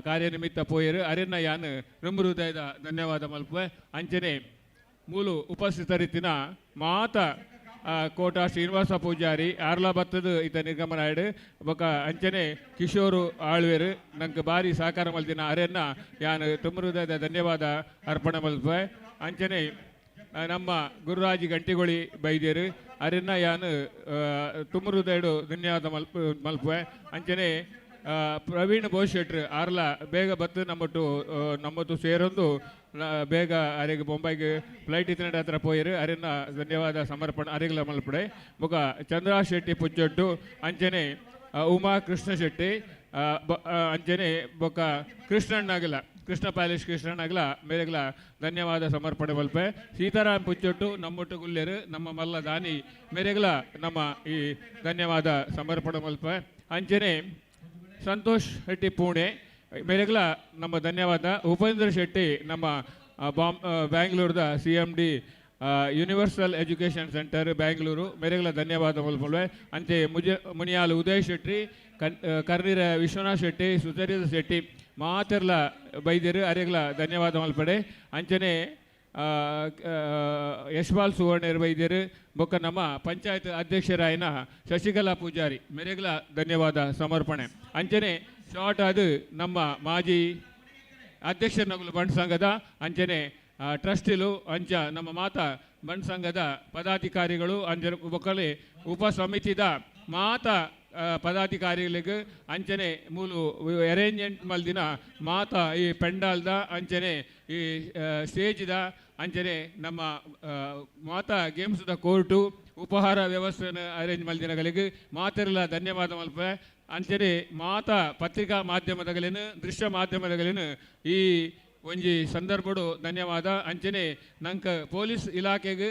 ಕಾರ್ಯನಿಮಿತ್ತ ಪೋಯರು ಅರೆನ್ನ ಯಾನು ತುಂಬ ಹೃದಯದ ಧನ್ಯವಾದ ಮಲ್ಪುವೆ. ಅಂಚನೆ ಮೂಲು ಉಪಸ್ಥಿತರಿತ್ತಿನ ಮಾತ ಕೋಟ ಶ್ರೀನಿವಾಸ ಪೂಜಾರಿ ಆರ್ಲ ಬತ್ತದ ಈತ ನಿರ್ಗಮನ ಆಯ್ಡು ಬೊಕ ಅಂಚನೆ ಕಿಶೋರು ಆಳ್ವೇರು ನಂಗೆ ಭಾರಿ ಸಹಕಾರ ಮಲ್ತಿನ ಅರೆನ್ನ ಯಾನು ತುಂಬ ಹೃದಯದ ಧನ್ಯವಾದ ಅರ್ಪಣೆ ಮಲ್ಪೆ ಅಂಚನೆ ನಮ್ಮ ಗುರುರಾಜ್ ಗಂಟಿಗೊಳಿ ಬೈದ್ಯರು ಅರೆನ್ನ ಯಾನು ತುಂಬ ಹೃದಯಡು ಧನ್ಯವಾದ ಮಲ್ಪೆ ಅಂಚನೆ ಪ್ರವೀಣ್ ಬೋಶೆಟ್ರು ಆರ್ಲ ಬೇಗ ಬತ್ತು ನಮ್ಮಟ್ಟು ಸೇರೊಂದು ಬೇಗ ಅರೆಗೆ ಬೊಂಬೈಗೆ ಫ್ಲೈಟ್ ಇತ್ತಿನ ಹತ್ರ ಪೋಯರು ಅರೆನ್ನ ಧನ್ಯವಾದ ಸಮರ್ಪಣೆ ಅರೆಗಳ ಮಲ್ಪಡೆ ಬೊಕ ಚಂದ್ರ ಶೆಟ್ಟಿ ಪುಚ್ಚೊಟ್ಟು ಅಂಚನೆ ಉಮಾ ಕೃಷ್ಣ ಶೆಟ್ಟಿ ಅಂಚನೆ ಬೊಕ ಕೃಷ್ಣಣ್ಣಗಲ ಕೃಷ್ಣ ಪ್ಯಾಲೇಸ್ ಕೃಷ್ಣಣ್ಣಗಲ ಮೇರೆಗಲ ಧನ್ಯವಾದ ಸಮರ್ಪಣೆ ಮಲ್ಪೆ ಸೀತಾರಾಮ್ ಪುಚ್ಚೊಟ್ಟು ನಮ್ಮೊಟ್ಟು ಗುಲ್ಲೆರು ನಮ್ಮ ಮಲ್ಲ ದಾನಿ ಮೇರೆಗಲ ನಮ್ಮ ಈ ಧನ್ಯವಾದ ಸಮರ್ಪಣೆ ಮಲ್ಪೆ ಅಂಚನೆ ಸಂತೋಷ್ ಶೆಟ್ಟಿ ಪುಣೆ ಮೇರೆಗಲ ನಮ್ಮ ಧನ್ಯವಾದ ಉಪೇಂದ್ರ ಶೆಟ್ಟಿ ನಮ್ಮ ಬ್ಯಾಂಗ್ಳೂರ್ದ CMD universal education centre Bangalore ಮೇರೆಗಲ ಧನ್ಯವಾದ ಮಲ್ಪಲ್ವೆ ಅಂತೆ ಮುನಿಯಾಲ್ ಉದಯ್ ಶೆಟ್ಟಿ ಕರ್ನೀರ ವಿಶ್ವನಾಥ್ ಶೆಟ್ಟಿ ಸುಚರಿತ ಶೆಟ್ಟಿ ಮಾತೆರ್ಲ ಬೈದ್ಯರು ಅರೆಗಲ ಧನ್ಯವಾದ ಮಲ್ಪಡೆ ಅಂಚನೆ ಯಶ್ಪಾಲ್ ಸುವರ್ಣೇರ್ ವೈದ್ಯರು ಬೊಕ್ಕ ನಮ್ಮ ಪಂಚಾಯತ್ ಅಧ್ಯಕ್ಷರಾಯನ ಶಶಿಕಲಾ ಪೂಜಾರಿ ಮೇರೆಗಲ ಧನ್ಯವಾದ ಸಮರ್ಪಣೆ ಅಂಚನೆ ಶಾರ್ಟ್ ಅದು ನಮ್ಮ ಮಾಜಿ ಅಧ್ಯಕ್ಷರನಗಳು ಬಂಡ್ ಸಂಘದ ಅಂಚನೆ ಟ್ರಸ್ಟಿಲು ಅಂಚ ನಮ್ಮ ಮಾತಾ ಬಂಡ್ ಸಂಘದ ಪದಾಧಿಕಾರಿಗಳು ಅಂಚನೆ ಬೊಕ್ಕಲೆ ಉಪ ಸಮಿತಿದ ಮಾತಾ ಪದಾಧಿಕಾರಿಗಳಿಗೆ ಅಂಚನೆ ಮೂಲು ಅರೇಂಜ್ಮೆಂಟ್ ಮಲ್ದಿನ ಮಾತಾ ಈ ಪೆಂಡಾಲ್ದ ಅಂಚನೆ ಈ ಸ್ಟೇಜ್ದ ಅಂಚನೆ ನಮ್ಮ ಮಾತಾ ಗೇಮ್ಸ್ದ ಕೋರ್ಟು ಉಪಹಾರ ವ್ಯವಸ್ಥೆಯನ್ನು ಅರೇಂಜ್ ಮಲ್ದಿನಗಳಿಗೆ ಮಾತೆಲ್ಲ ಧನ್ಯವಾದ ಮಲ್ಪ ಅಂಚನೆ ಮಾತಾ ಪತ್ರಿಕಾ ಮಾಧ್ಯಮದಗಳೇನು ದೃಶ್ಯ ಮಾಧ್ಯಮದಗಳೇನು ಈ ಒಂಜಿ ಸಂದರ್ಭಡು ಧನ್ಯವಾದ ಅಂಚನೆ ನಂಕ ಪೊಲೀಸ್ ಇಲಾಖೆಗೆ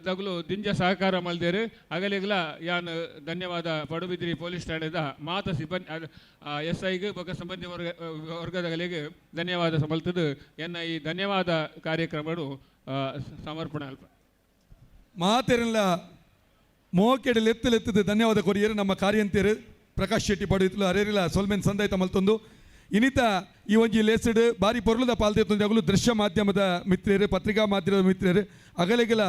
ತಗಲು ದಿಂಜ ಸಹಕಾರ ಮಲ್ದೇರು ಅಗಲಿಗಲ ಯಾನ್ ಧನ್ಯವಾದ ಪಡುಬಿದ್ರಿ ಪೊಲೀಸ್ ಠಾಣೆದ ಮಾತ ಸಿಬ್ಬಂದಿ SIಗೆ ಬೊಕ್ಕ ಸಂಬಂಧಿ ವರ್ಗದಗಳಿಗೆ ಧನ್ಯವಾದ ಸಮಲ್ತದು ಎನ್ನ ಈ ಧನ್ಯವಾದ ಕಾರ್ಯಕ್ರಮಗಳು ಸಮರ್ಪಣೆ ಅಲ್ಪ ಮಾತೆರೆಲ್ಲ ಮೋಕೆಡೆ ಎತ್ತಲೆತ್ತದ ಧನ್ಯವಾದ ಕೊರಿಯರು ನಮ್ಮ ಕಾರ್ಯಂತಿಯರು ಪ್ರಕಾಶ್ ಶೆಟ್ಟಿ ಪಡೆಯುತ್ತಲು ಅರೇರಿಲ ಸೊಲ್ಮೆನ್ ಸಂದಾಯ್ತ ಮಲ್ತೊಂದು ಇನ್ನಿತ ಈ ಒಂಜಿ ಲೇಸಡ್ ಬಾರಿ ಪೊರ್ಲದ ಪಾಲ್ದೆತ್ತೊಂದು ಅಗಲು ದೃಶ್ಯ ಮಾಧ್ಯಮದ ಮಿತ್ರರು ಪತ್ರಿಕಾ ಮಾಧ್ಯಮದ ಮಿತ್ರರು ಅಗಲೆಗೆಲ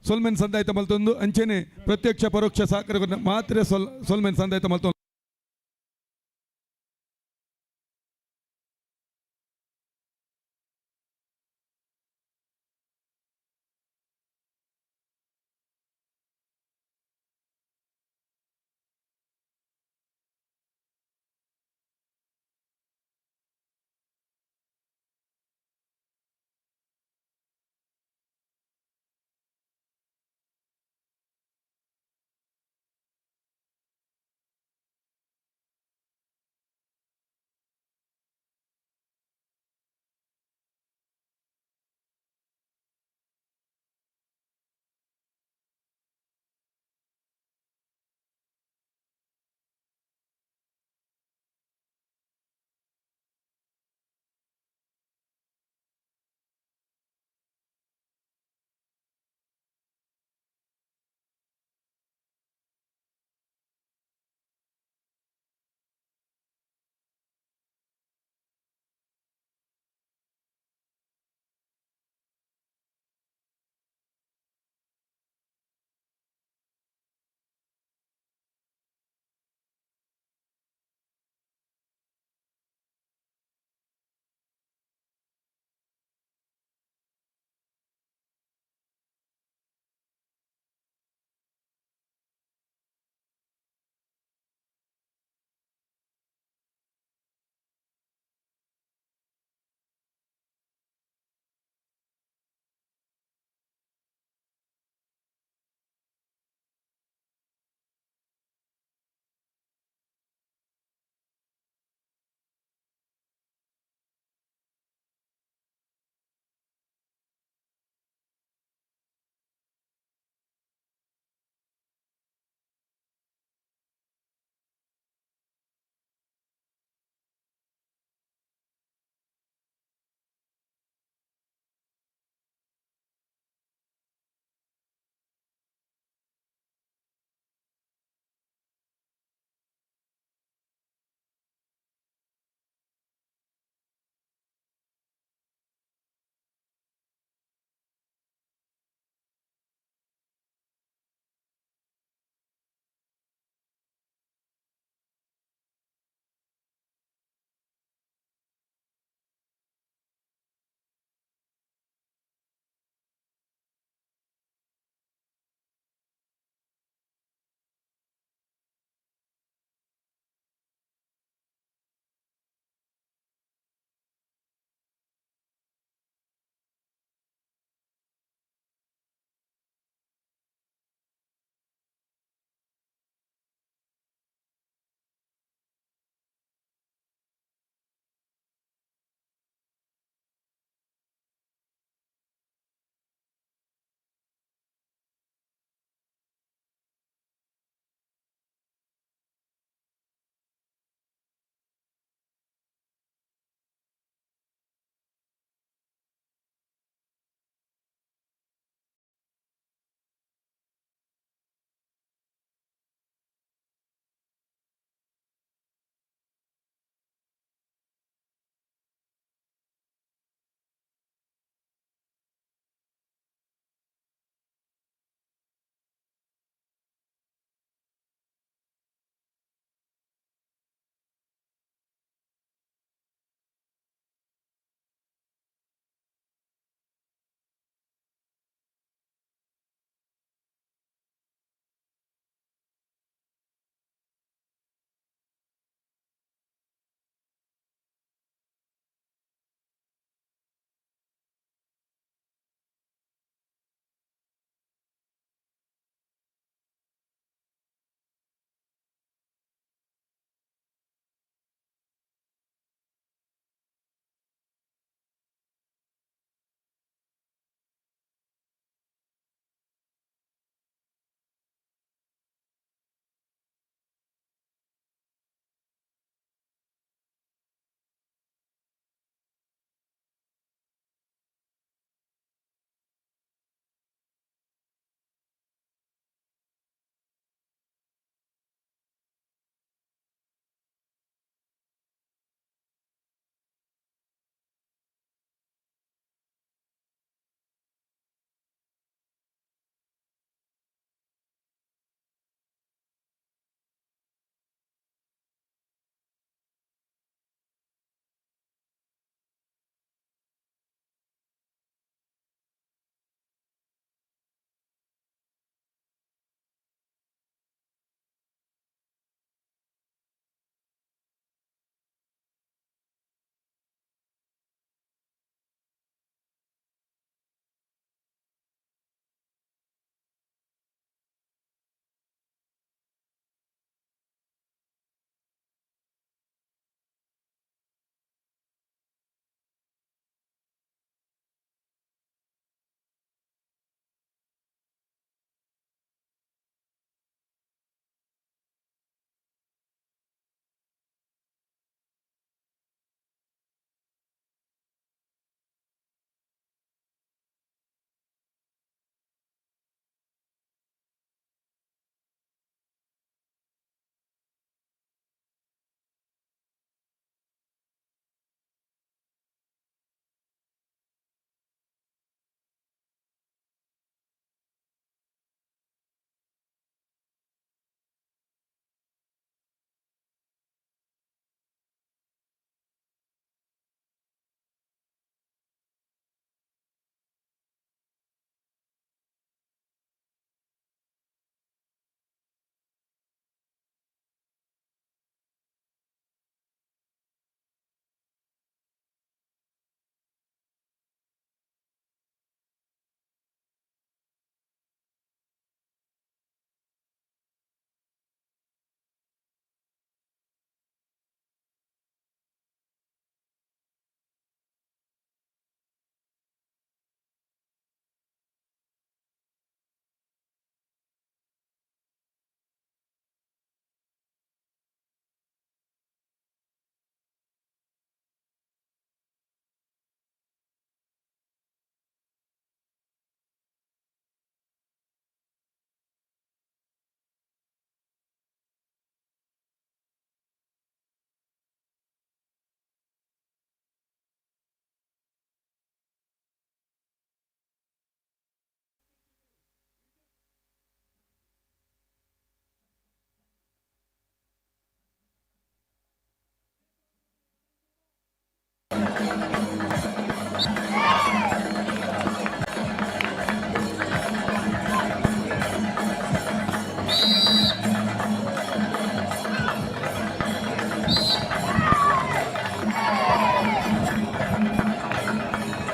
ಸೊಲ್ಮೆನ್ ಸಂದಾಯ್ತ ಮಲ್ತೊಂದು ಅಂಚೆನೆ ಪ್ರತ್ಯಕ್ಷ ಪರೋಕ್ಷ ಸಹಕಾರ ಮಾತ್ರ ಸೊಲ್ಮೆನ್ ಸಂದಾಯ್ತ ಮಲ್ತೊಂದು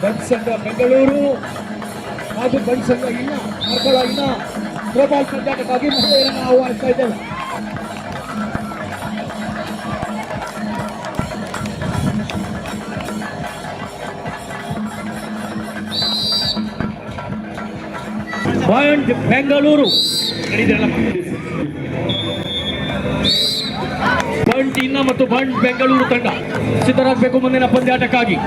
ಬಂಟ್ ಸಂಘ ಬೆಂಗಳೂರು ಹಾಗೂ ಬಂಟ್ ಸಂಘ ಇನ್ನ ಮಕ್ಕಳ ಇನ್ನ ಥ್ರೋಬಾಲ್ ಪಂದ್ಯಾಟಕ್ಕಾಗಿ ಮಹಿಳೆಯರನ್ನು ಆಹ್ವಾನಿಸ್ತಾ ಇದ್ದೇವೆ. ಬಂಟ್ ಬೆಂಗಳೂರು ಬಂಟ್ ಇನ್ನ ಮತ್ತು ಬಂಟ್ ಬೆಂಗಳೂರು ತಂಡ ಸಿದ್ಧರಾಗಬೇಕು ಮುಂದಿನ ಪಂದ್ಯಾಟಕ್ಕಾಗಿ.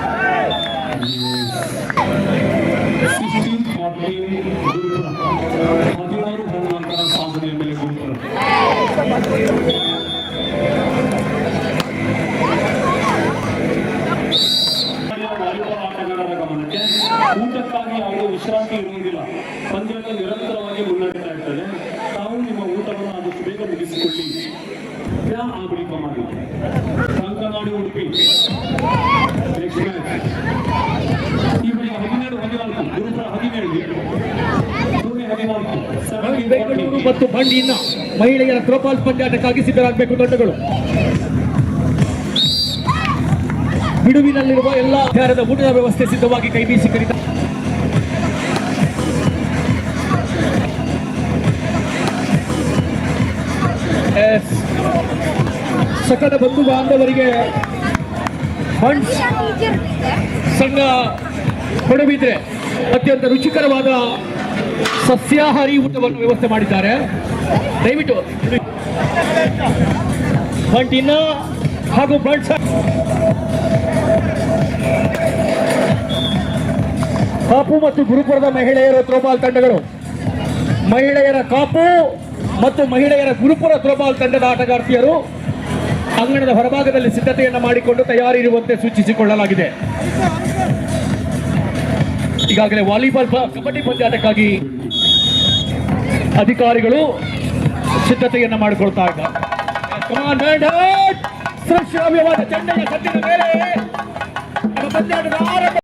ಊಟಕ್ಕಾಗಿ ಯಾವುದೇ ವಿಶ್ರಾಂತಿ ಇರುವುದಿಲ್ಲ. ಪಂದ್ಯಗಳು ನಿರಂತರವಾಗಿ ಮುನ್ನಡೀತಾ ಇರ್ತದೆ. ತಾವು ನಿಮ್ಮ ಊಟವನ್ನು ಆದಷ್ಟು ಬೇಗ ಮುಗಿಸಿಕೊಳ್ಳಿ. ಆ ಬಳಿಕ ಮಾಡಿ ಕಂಕನಾಡಿ ಉಡುಪಿ ಈ ಬಳಿ 17-14 ಗುರುಪುರ 17 ಬೆಂಗಳೂರು ಮತ್ತು ಬಂಡಿನ ಮಹಿಳೆಯರ ಥ್ರೋಬಾಲ್ ಪಂದ್ಯಾಟಕ್ಕಾಗಿ ಸಿದ್ಧರಾಗಬೇಕು ತಂಡಗಳು. ಬಿಡುವಿನಲ್ಲಿರುವ ಎಲ್ಲ ಆಧಾರದ ಊಟದ ವ್ಯವಸ್ಥೆ ಸಿದ್ಧವಾಗಿ ಕೈ ಬೀಸಿ ಕರೀತಾರೆ. ಸಕಲ ಬಂಧು ಬಾಂಧವರಿಗೆ ಬಂಟ್ ಸಂಘ ಪಡುಬಿದ್ರೆ ಅತ್ಯಂತ ರುಚಿಕರವಾದ ಸಸ್ಯಾಹಾರಿ ಊಟವನ್ನು ವ್ಯವಸ್ಥೆ ಮಾಡಿದ್ದಾರೆ. ದಯವಿಟ್ಟು ಬಂಟಿನ ಹಾಗೂ ಬಂಟ್ ಕಾಪು ಮತ್ತು ಗುರುಪುರದ ಮಹಿಳೆಯರ ಥ್ರೋಬಾಲ್ ತಂಡಗಳು, ಮಹಿಳೆಯರ ಕಾಪು ಮತ್ತು ಮಹಿಳೆಯರ ಗುರುಪುರ ಥ್ರೋಬಾಲ್ ತಂಡದ ಆಟಗಾರ್ತಿಯರು ಅಂಗಣದ ಹೊರಭಾಗದಲ್ಲಿ ಸಿದ್ಧತೆಯನ್ನು ಮಾಡಿಕೊಂಡು ತಯಾರಿರುವಂತೆ ಸೂಚಿಸಿಕೊಳ್ಳಲಾಗಿದೆ. ಈಗಾಗಲೇ ವಾಲಿಬಾಲ್ ಕಬಡ್ಡಿ ಪಂದ್ಯಾಟಕ್ಕಾಗಿ ಅಧಿಕಾರಿಗಳು ಸಿದ್ಧತೆಯನ್ನು ಮಾಡಿಕೊಳ್ತಾ ಇದ್ದಾರೆ. ಶ್ರಾವ್ಯವಾದ ಚೆಂಡೆಯ ಸದ್ದಿನ ಮೇಲೆ ಪಂದ್ಯಾಟದ ಆರಂಭ.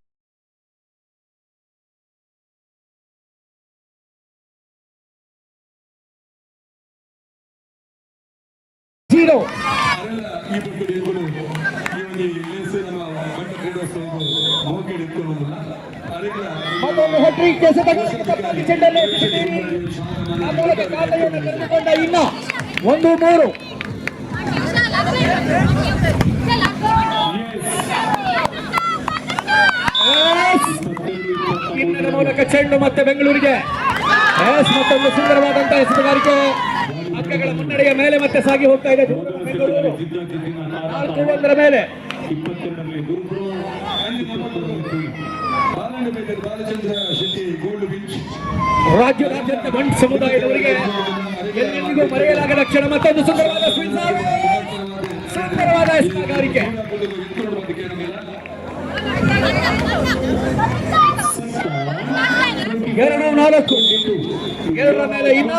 ಮತ್ತೊಂದು ಹೆಟ್ರಿಕ್ ಚೆಂಡಲ್ಲಿ ಆ ಮೂಲಕ ಖಾತೆಯನ್ನು ತೆಗೆದುಕೊಂಡ ಇನ್ನ 1-3 ಇನ್ನರ ಮೂಲಕ ಚೆಂಡು ಮತ್ತೆ ಬೆಂಗಳೂರಿಗೆ ಮತ್ತೊಂದು ಸುಂದರವಾದಂತಹ ಎಸೆತಗಾರಿಕೆ ಅಂಕಗಳ ಮುನ್ನಡೆಯ ಮೇಲೆ ಮತ್ತೆ ಸಾಗಿ ಹೋಗ್ತಾ ಇದೆ. 4-1 ಮೇಲೆ ರಾಜ್ಯದಾದ್ಯಂತ ಬಂಟ್ ಸಮುದಾಯದವರಿಗೆ ಎಲ್ಲೆಂದಿಗೂ ಮರೆಯಲಾಗದ ಕ್ಷಣ. ಮತ್ತೊಂದು ಸುಂದರವಾದ ಸುಂದರವಾದ ಎಸೆತಗಾರಿಕೆ. 2-4 ಮೇಲೆ ಇನ್ನ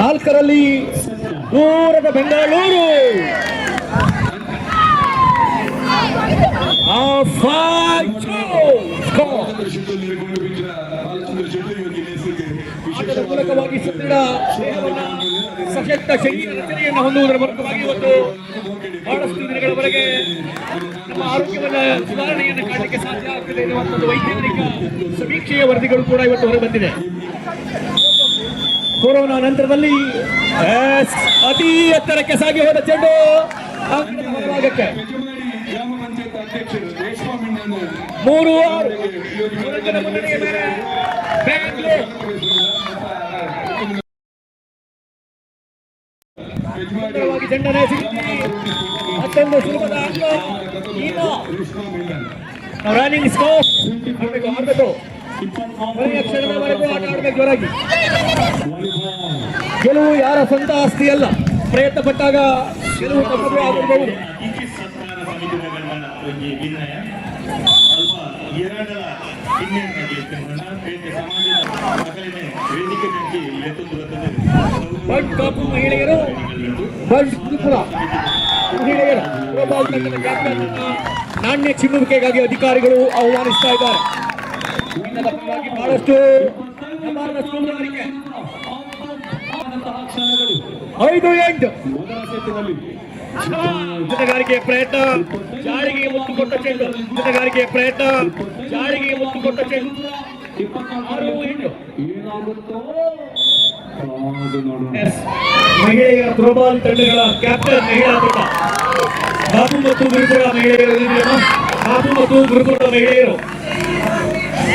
4ರಲ್ಲಿ ದೂರದ ಬೆಂಗಳೂರು. ಆಟದ ಮೂಲಕವಾಗಿ ಸುದೃಢ ದೇಹವನ್ನು ಸಶಕ್ತ ಶರೀರ ರಚನೆಯನ್ನು ಹೊಂದುವುದರ ಮೂಲಕವಾಗಿ ಇವತ್ತು ಬಹಳಷ್ಟು ದಿನಗಳವರೆಗೆ ನಮ್ಮ ಆರೋಗ್ಯವನ್ನು ಸುಧಾರಣೆಯನ್ನು ಕಾಣಲಿಕ್ಕೆ ಸಾಧ್ಯ ಆಗ್ತದೆ ಎನ್ನುವಂಥದ್ದು ವೈಜ್ಞಾನಿಕ ಸಮೀಕ್ಷೆಯ ವರದಿಗಳು ಕೂಡ ಇವತ್ತು ಹೊರಬಂದಿದೆ. ಕೊರೋನಾ ನಂತರದಲ್ಲಿ ಅತಿ ಎತ್ತರಕ್ಕೆ ಸಾಗಿ ಹೋದ ಚೆಂಡು ಅಂಗಣದ ಹೊರಭಾಗಕ್ಕೆ 3-6 ಮುನ್ನಡೆಯ ಮೇಲೆ ಸುಂದರವಾಗಿ ಚೆಂಡನ್ನು ಎಸೆದಿದ್ದೀರಿ. ಮತ್ತೊಂದು ಸುಲಭದ ಅಂಕ. ರನ್ನಿಂಗ್ ಸ್ಕೋಪ್ ಆಡಬೇಕು. ಕೊನೆಯ ಕ್ಷಣದವರೆಗೂ ಆಟ ಆಡಬೇಕು ಜೋರಾಗಿ. ಗೆಲುವು ಯಾರ ಸ್ವಂತ ಆಸ್ತಿ ಅಲ್ಲ. ಪ್ರಯತ್ನ ಪಟ್ಟಾಗ ಗೆಲುವು ತಪ್ಪದೇ ಆಗಿರಬಹುದು. ಬಂಟ್ ಕಾಪು ಮಹಿಳೆಯರು ಬಂಟ್ ತ್ರಿಪುರ ಮಹಿಳೆಯರ ಥ್ರೋಬಾಲ್ ತಂಡದ ಕ್ಯಾಪ್ಟನ್ ನಾಣ್ಯ ಚಿಮ್ಮುವಿಕೆಗಾಗಿ ಅಧಿಕಾರಿಗಳು ಆಹ್ವಾನಿಸ್ತಾ ಇದ್ದಾರೆ. ಬಹಳಷ್ಟು ಸುಂದರವಾಗಿದೆ. 5-8 ಜೊತೆಗಾರಿಕೆಯ ಪ್ರಯತ್ನ, ಜಾಳಿಗೆ ಒತ್ತು ಕೊಟ್ಟ ಚೆಂಡು, ಜೊತೆಗಾರಿಕೆಯ ಪ್ರಯತ್ನ, ಜಾಳಿಗೆ ಒತ್ತು ಕೊಟ್ಟ ಚೆಂಡು. 6-8 ಮಹಿಳೆಯರ ಥ್ರೋಬಾಲ್ ತಂಡಗಳ ಕ್ಯಾಪ್ಟನ್ ಮಹಿಳಾ ತಂಡ ಬಾಪು ಮತ್ತು ಗುರುಪುರ ಮಹಿಳೆಯರು, ಬಾಪು ಮತ್ತು ಗುರುಪುರದ ಮಹಿಳೆಯರು,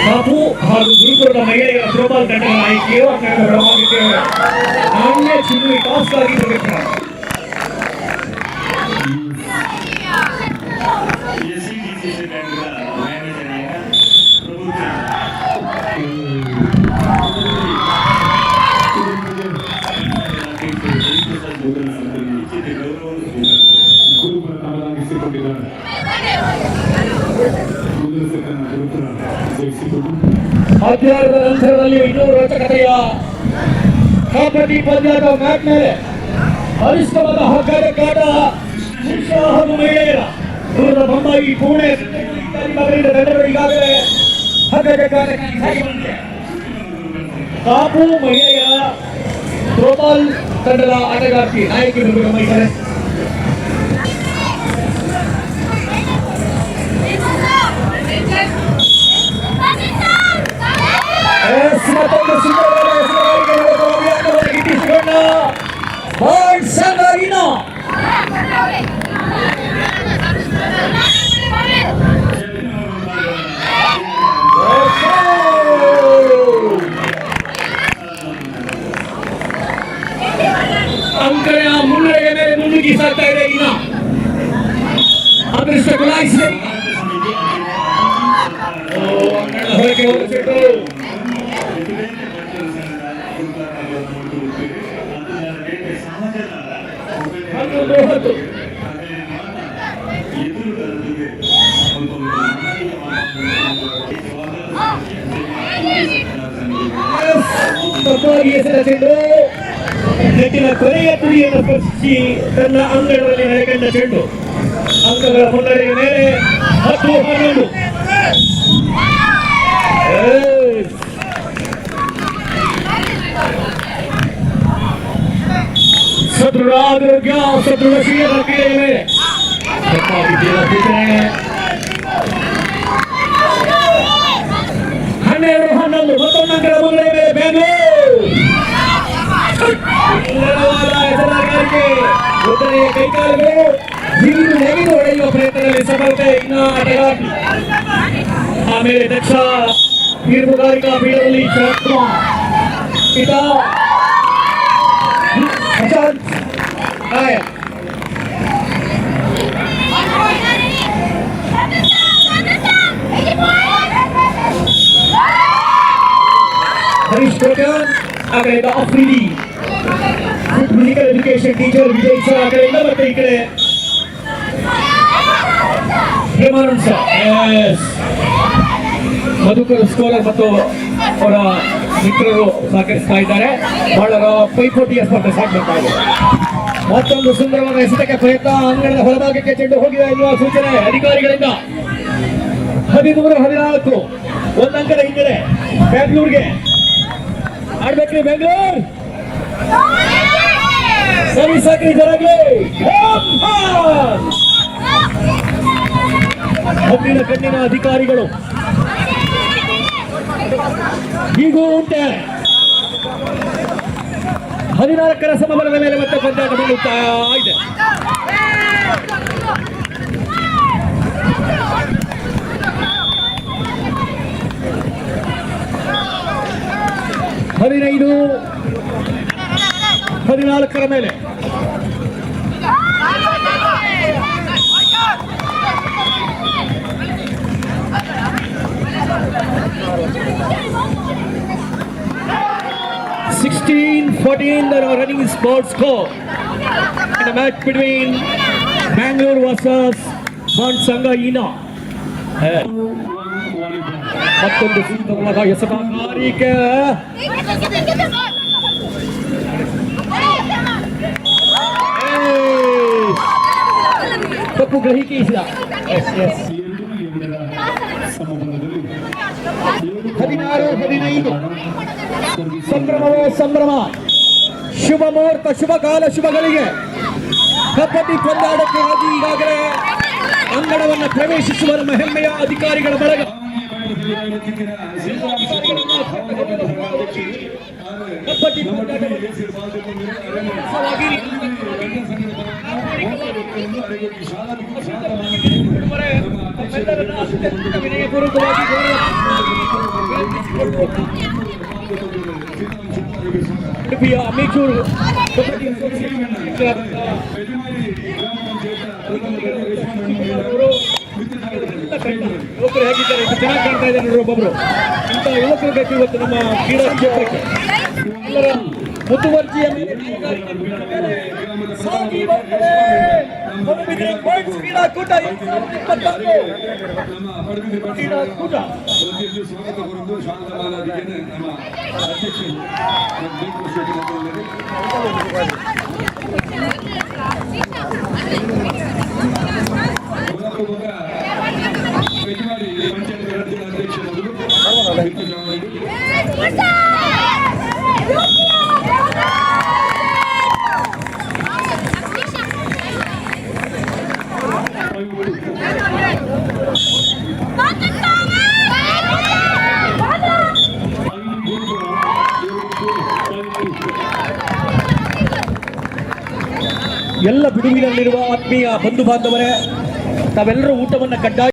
ಬಾಪು ಹಾಗೂ ಗುರುಪುರದ ಮಹಿಳೆಯರ ಥ್ರೋಬಾಲ್ ತಂಡಗಳ ಆಯ್ಕೆಯು ನಾಣ್ಯ ಚಿಮ್ಮಿ ಟಾಸ್ ಆಗಿ ಬರಬೇಕು. ಮಧ್ಯಾಹ್ನದ ನಂತರದಲ್ಲಿ ಇನ್ನೂ ರೋಚಕತೆಯ ಕಬಡ್ಡಿ ಪಂದ್ಯದ ಮ್ಯಾಚ್ ಮೇಲೆ ಅರಿಷ್ಟವಾದ ಹಗ್ಗಜಗಾಟ ಪುರುಷ ಹಾಗೂ ಮಹಿಳೆಯರ ದೂರದ ಬೊಂಬಾಯಿ ಪುಣೆ ತಂಡಗಳು ಈಗಾಗಲೇ ಹಗ್ಗಜಗಾಟಕ್ಕೆ ಸಾಗಿ ಬಂದಿದೆ. ಕಾಪು ಮಹಿಳೆಯರ ಥ್ರೋಬಾಲ್ ತಂಡದ ಆಟಗಾರ್ತಿ ನಾಯಕಿ ಗಮನಿಸಿದ್ದಾರೆ. ಮತ್ತೊಂದು ಸುಂದರವಾದ ಹೆಸರುಗಾರಿಕೆ ಗಿಟ್ಟಿಸಿಕೊಂಡ ಅಂಕಣ ಮುನ್ನಡೆಯ ಮೇಲೆ ಮುನ್ನುಗ್ಗಿ ಸಾಗ್ತಾ ಇದೆ. ಇನ್ನ ಅದೃಷ್ಟ ಗುಲಾಯಿಸಿದೆ. ಹೊರಗೆ ಹೋಗಿಸಿಟ್ಟು ಚೆಂಡು ನೆಟ್ಟಿನ ಕೊನೆಯ ತುದಿಯನ್ನು ಸ್ಪರ್ಶಿಸಿ ತನ್ನ ಅಂಗಗಳಲ್ಲಿ ನೆಲೆಕಂಡ ಚೆಂಡು ಅಂಕಗಳ ಮುನ್ನಡೆಯ ಮೇಲೆ 10-11. ಸದೃಢ ಆರೋಗ್ಯ, ಸದೃಢ ಶೀಲ ಕ್ರೀಡೆಯ ಮೇಲೆ ಸೂಚನೆ 12-11. ಮತ್ತೊಂದು ಅಂಕಗಳ ಮುನ್ನಡೆಯ ಮೇಲೆ ಬೆಂಗಳೂರು ಹೆಸರಾಗಾರಿಕೆ. ಉತ್ತರೆಯ ಕೈಕಾಲುಗಳು ಹಿಡಿದು ನೆಗೆದು ಹೊಡೆಯುವ ಪ್ರಯತ್ನದಲ್ಲಿ ಸಫಲತೆ. ಇನ್ನ ಆಟಗಾರ್ತಿ ಆಮೇಲೆ ದಕ್ಷ ಮೀನುಗಾರಿಕಾ ಪೀಠದಲ್ಲಿ ಹರೀಶ್ ಕೋಟ್ಯಾನ್ ಆ ಕಡೆಯಿಂದ Afridi physical education teacher Vijay sir ಆ ಕಡೆಯಿಂದ, ಮತ್ತೆ ಈ ಕಡೆ ಹೇಮಾನಂದ್ ಸರ್ ಮಧುಕರ್ ಸ್ಕೋಲರ್ ಮತ್ತು ಅವರ ಮಿತ್ರರು ಸಹಕರಿಸ್ತಾ ಇದ್ದಾರೆ. ಬಹಳ ಪೈಪೋಟಿಯ ಸ್ಪರ್ಧೆ ಸಾಗಬೇಕಾ ಇದೆ. ಮತ್ತೊಂದು ಸುಂದರವಾದ ಎಸೆತಕ್ಕೆ ಪ್ರಯತ್ನ, ಅಂಗಣದ ಹೊರಭಾಗಕ್ಕೆ ಚೆಂಡು ಹೋಗಿದೆ ಎನ್ನುವ ಸೂಚನೆ ಅಧಿಕಾರಿಗಳಿಂದ. 13-14 ಒಂದು ಅಂಕದ ಹಿನ್ನಡೆ ಬೆಂಗಳೂರಿಗೆ. ಆಡ್ಬೇಕ್ರಿ ಬೆಂಗಳೂರು, ಸರ್ವಿಸ್ ಹಾಕಿ ಜರಾಗ್ಲಿ. ಹದ್ದಿನ ಕಣ್ಣಿನ ಅಧಿಕಾರಿಗಳು ಹೀಗೂ ಉಂಟೆ. 14 ಸಮಬಲದ ಮೇಲೆ ಮತ್ತೆ ಪಂದ್ಯಾಟ ಮಾಡುತ್ತಾ ಇದೆ. ಹದಿನೈದು 14 ಮೇಲೆ 16-14 the running sports score in a match between Bangalore versus Bansanga Ina. ಮತ್ತೊಂದು ಸುಂದರವಾದ ಎಸೆತಗಾರಿಕೆ. ಗ್ರಹಿಸಿದ 16-15 ಸಂಭ್ರಮವೋ ಸಂಭ್ರಮ. ಶುಭ ಮುಹೂರ್ತ, ಶುಭ ಕಾಲ, ಶುಭಗಳಿಗೆ ಕಬಡ್ಡಿ ಪಂದ್ಯಾಟಕ್ಕಾಗಿ ಈಗಾಗಲೇ ಅಂಗಣವನ್ನು ಪ್ರವೇಶಿಸುವ ನಮ್ಮ ಹೆಮ್ಮೆಯ ಅಧಿಕಾರಿಗಳ ಬಳಗ. ಕಬಡ್ಡಿ ವಿನಯಪೂರ್ವಕವಾಗಿ ಉಡುಪಿಯ ಅಮೇಚೂರು ಕಬಡ್ಡಿ ಯುವಕರು ಹೇಗಿದ್ದಾರೆ, ಚೆನ್ನಾಗಿ ಕಾಣ್ತಾ ಇದ್ದಾರೆ ನೋಡ್ರಿ. ಒಬ್ಬೊಬ್ರು ಇಂಥ ಯುವಕರು ಬೇಕು ಇವತ್ತು ನಮ್ಮ ಕ್ರೀಡಾ ಕ್ಷೇತ್ರಕ್ಕೆ. ಎಲ್ಲರ ಮುತುವರ್ಜಿಯ ಮೇಲೆ ಸಾಗಿ ಬರ್ತದೆ ಪಡುಬಿದ್ರೆ ಬಾಯ್ಸ್ ಕ್ರೀಡಾಕೂಟ 2024 ಕ್ರೀಡಾಕೂಟ. ಎಲ್ಲ ಬಿಡುವಿನಲ್ಲಿರುವ ಆತ್ಮೀಯ ಬಂಧು ಬಾಂಧವರೇ, ತಾವೆಲ್ಲರೂ ಊಟವನ್ನು ಕಡ್ಡಾಯ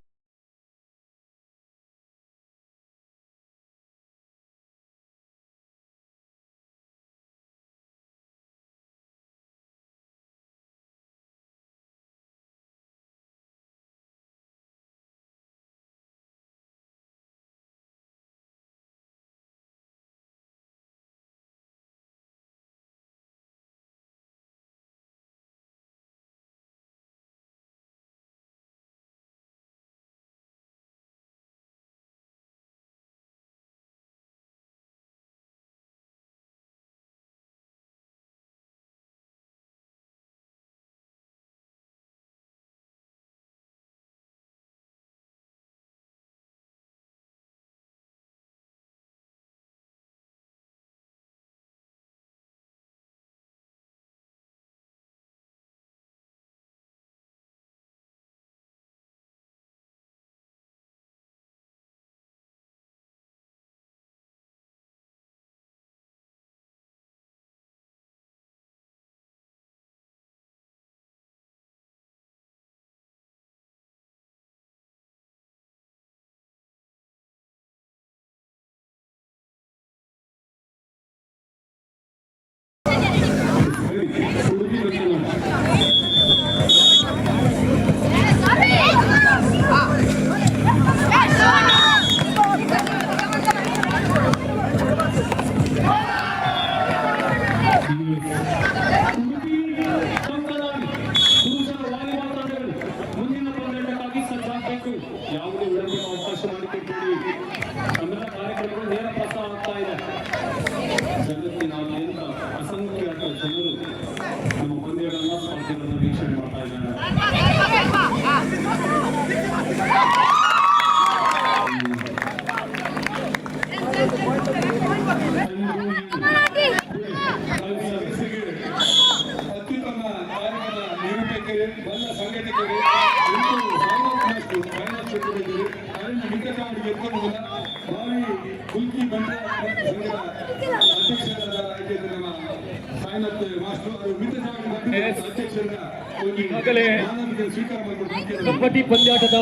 ಈಗಾಗಲೇ ಕಬಡ್ಡಿ ಪಂದ್ಯಾಟದ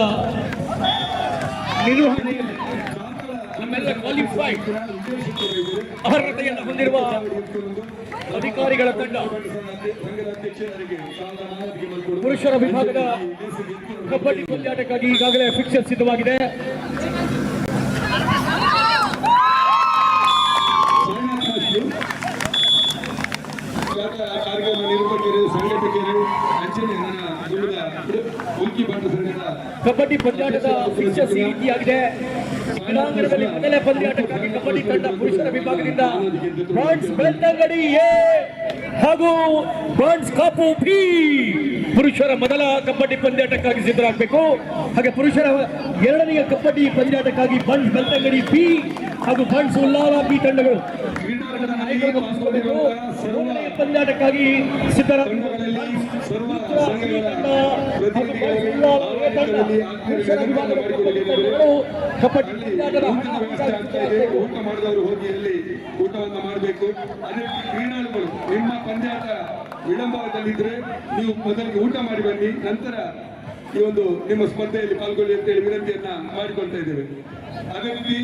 ನಿರ್ವಹಣೆಯಲ್ಲಿ ನಮ್ಮೆಲ್ಲ ಕ್ವಾಲಿಫೈಡ್ ಅರ್ಹತೆಯನ್ನು ಹೊಂದಿರುವ ಅಧಿಕಾರಿಗಳ ತಂಡ ಪುರುಷರ ವಿಭಾಗದ ಕಬಡ್ಡಿ ಪಂದ್ಯಾಟಕ್ಕಾಗಿ ಈಗಾಗಲೇ ಫಿಕ್ಸರ್ ಸಿದ್ಧವಾಗಿದೆ. ಕಬಡ್ಡಿ ಪಂದ್ಯಾಟದ ಫಿಕ್ಸರ್ಸ್ ಈ ರೀತಿಯಾಗಿದೆ. ಕ್ರೀಡಾಂಗಣದಲ್ಲಿ ಮೊದಲನೇ ಪಂದ್ಯಾಟಕ್ಕಾಗಿ ಕಬಡ್ಡಿ ತಂಡ ಪುರುಷರ ವಿಭಾಗದಿಂದ ಬಾಂಡ್ಸ್ ಬೆಳ್ತಂಗಡಿ ಎ ಹಾಗೂ ಬಾಂಡ್ಸ್ ಕಾಪು ಬಿ ಪುರುಷರ ಮೊದಲ ಕಬಡ್ಡಿ ಪಂದ್ಯಾಟಕ್ಕಾಗಿ ಸಿದ್ಧರಾಗಬೇಕು. ಹಾಗೆ ಪುರುಷರ ಎರಡನೆಯ ಕಬಡ್ಡಿ ಪಂದ್ಯಾಟಕ್ಕಾಗಿ ಬಾಂಡ್ಸ್ ಬೆಳ್ತಂಗಡಿ ಬಿ ಹಾಗೂ ಬಾಂಡ್ಸ್ ಉಲ್ಲಾಲ ಬಿ ತಂಡಗಳು ಎರಡನೆಯ ಪಂದ್ಯಾಟಕ್ಕಾಗಿ ಸಿದ್ಧರಾಗಬೇಕು. ಊಟ ಮಾಡಿದವರು ಹೋಗಿ ಅಲ್ಲಿ ಊಟವನ್ನು ಮಾಡಬೇಕು. ಅದೇ ಕ್ರೀಡಾಳುಗಳು ನಿಮ್ಮ ಪಂದ್ಯಾಟ ವಿಳಂಬದಲ್ಲಿದ್ರೆ ನೀವು ಮೊದಲಿಗೆ ಊಟ ಮಾಡಿ ಬನ್ನಿ, ನಂತರ ಈ ಒಂದು ನಿಮ್ಮ ಸ್ಪರ್ಧೆಯಲ್ಲಿ ಪಾಲ್ಗೊಳ್ಳಿ ಅಂತೇಳಿ ವಿನಂತಿಯನ್ನ ಮಾಡಿಕೊಳ್ತಾ ಇದ್ದೇವೆ. ಅದೇ ರೀತಿ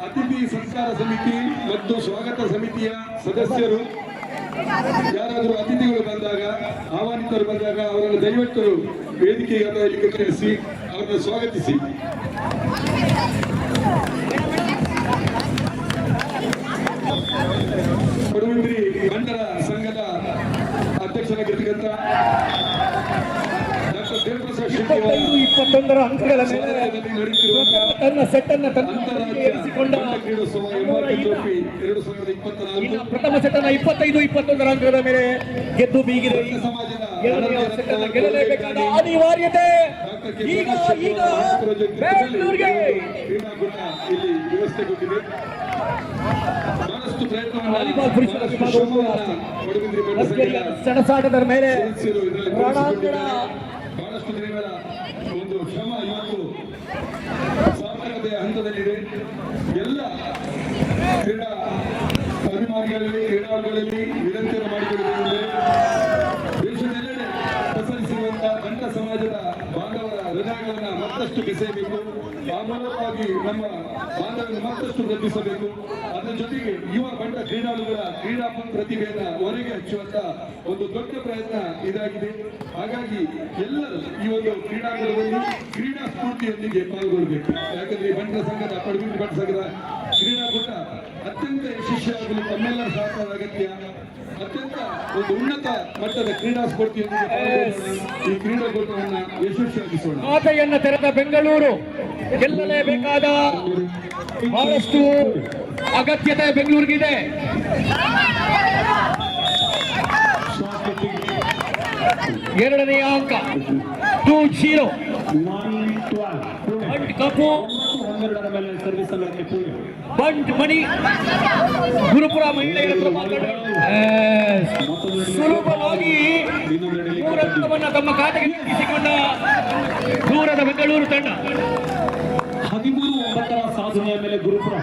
ಅತಿಥಿ ಸತ್ಕಾರ ಸಮಿತಿ ಮತ್ತು ಸ್ವಾಗತ ಸಮಿತಿಯ ಸದಸ್ಯರು ಯಾರಾದರೂ ಅತಿಥಿಗಳು ಬಂದಾಗ, ಆಹ್ವಾನಿತರು ಬಂದಾಗ ಅವರನ್ನು ದಯವಿಟ್ಟು ವೇದಿಕೆಗೆ ಅಥವಾ ಇಲ್ಲಿ ಕರೆಸಿ ಅವರನ್ನು ಸ್ವಾಗತಿಸಿ. ಪಡುಬಿದ್ರಿ ಬಂಟರ ಸಂಘದ ಅಧ್ಯಕ್ಷರಾಗಿರ್ತಕ್ಕಂಥ ಡಾಕ್ಟರ್ ದೇವಪ್ರಸಾದ್ ಶೆಟ್ಟಿ 21 ಅಂಕಗಳ ಮೇಲೆ ತನ್ನ ಸೆಟ್ ಅನ್ನು ಇರಿಸಿಕೊಂಡ ಪ್ರಥಮ ಸೆಟ್ ಅನ್ನು 25-21 ಅಂಕಗಳ ಮೇಲೆ ಗೆದ್ದು ಬೀಗಿದೆ. ಗೆಲ್ಲಲೇಬೇಕಾದ ಅನಿವಾರ್ಯತೆ ಈಗ ಬೆಂಗಳೂರಿಗೆ ಇಲ್ಲಿ ವ್ಯವಸ್ಥೆಗೊಂಡಿದೆ. ಬಹಳಷ್ಟು ಸೆಣಸಾಟದ ಮೇಲೆ ಬಹಳಷ್ಟು ದಿನಗಳ ಒಂದು ಶ್ರಮ ಇವತ್ತು ಸಾರ್ಥಕತೆಯ ಹಂತದಲ್ಲಿದೆ. ಎಲ್ಲ ಕ್ರೀಡಾ ಅಭಿಮಾನಿಗಳಲ್ಲಿ ಕ್ರೀಡಾಳುಗಳಲ್ಲಿ ವಿನಂತಿಯನ್ನು ಮಾಡಿಕೊಳ್ಳುವುದೆಂದರೆ ದೇಶದೆಲ್ಲೆಡೆ ಪಸರಿಸಿರುವಂತಹ ಗಂಡ ಸಮಾಜದ ಬಾಂಧವರ ಹೃದಯಗಳನ್ನು ಮತ್ತಷ್ಟು ಬೆಸೆಯಬೇಕು. ಆ ಮೂಲಕವಾಗಿ ನಮ್ಮ ಬಾಂಧವ್ಯವನ್ನು ಮತ್ತಷ್ಟು ವೃದ್ಧಿಸಬೇಕು. ಅದರ ಜೊತೆಗೆ ಯುವ ಗಂಡ ಕ್ರೀಡಾಳುಗಳ ಕ್ರೀಡಾ ಪ್ರತಿಭೆಯನ್ನು ಹೊರಗೆ ಹಚ್ಚುವಂತ ಒಂದು ದೊಡ್ಡ ಪ್ರಯತ್ನ ಇದಾಗಿದೆ. ಹಾಗಾಗಿ ಎಲ್ಲರೂ ಈ ಒಂದು ಕ್ರೀಡಾಂಗಣದಲ್ಲಿ ಕ್ರೀಡಾ ಸ್ಫೂರ್ತಿಯೊಂದಿಗೆ ಪಾಲ್ಗೊಳ್ಳಬೇಕು. ಯಾಕಂದ್ರೆ ಬಂಟರ ಸಂಘದ ಪಡುಬಿದ್ರಿ ಬಂಟರ ಸಂಘದ ಕ್ರೀಡಾಕೂಟ ಅತ್ಯಂತ ಯಶಸ್ವಿಯಾಗಲು ತಮ್ಮೆಲ್ಲರ ಸಹಕಾರ ಅಗತ್ಯ. ಅತ್ಯಂತ ಒಂದು ಉನ್ನತ ಮಟ್ಟದ ಕ್ರೀಡಾ ಸ್ಫೂರ್ತಿಯೊಂದಿಗೆ ಈ ಕ್ರೀಡಾಕೂಟವನ್ನು ಯಶಸ್ವಿಯಾಗಿಸೋಣ. ಖಾತೆಯನ್ನು ತೆರೆದ ಬೆಂಗಳೂರು ಗೆಲ್ಲಲೇಬೇಕಾದ ಬಹಳಷ್ಟು ಅಗತ್ಯತೆ ಬೆಂಗಳೂರಿಗಿದೆ. ಎರಡನೆಯ ಅಂಕ 2-0 ಬಂಟ್ ಕಪ್ಪು ಬಂಟ್ ಮಣಿ ಗುರುಪುರ ಮಹಿಳೆಯರ ಸುಲಭವಾಗಿ ಮೂರನ್ನು ತಮ್ಮ ಖಾತೆಗೆ ಇರಿಸಿಕೊಂಡ ದೂರದ ಬೆಂಗಳೂರು ತಂಡ 13-9 ಸಾಧನೆಯ ಮೇಲೆ ಗುರುಪುರ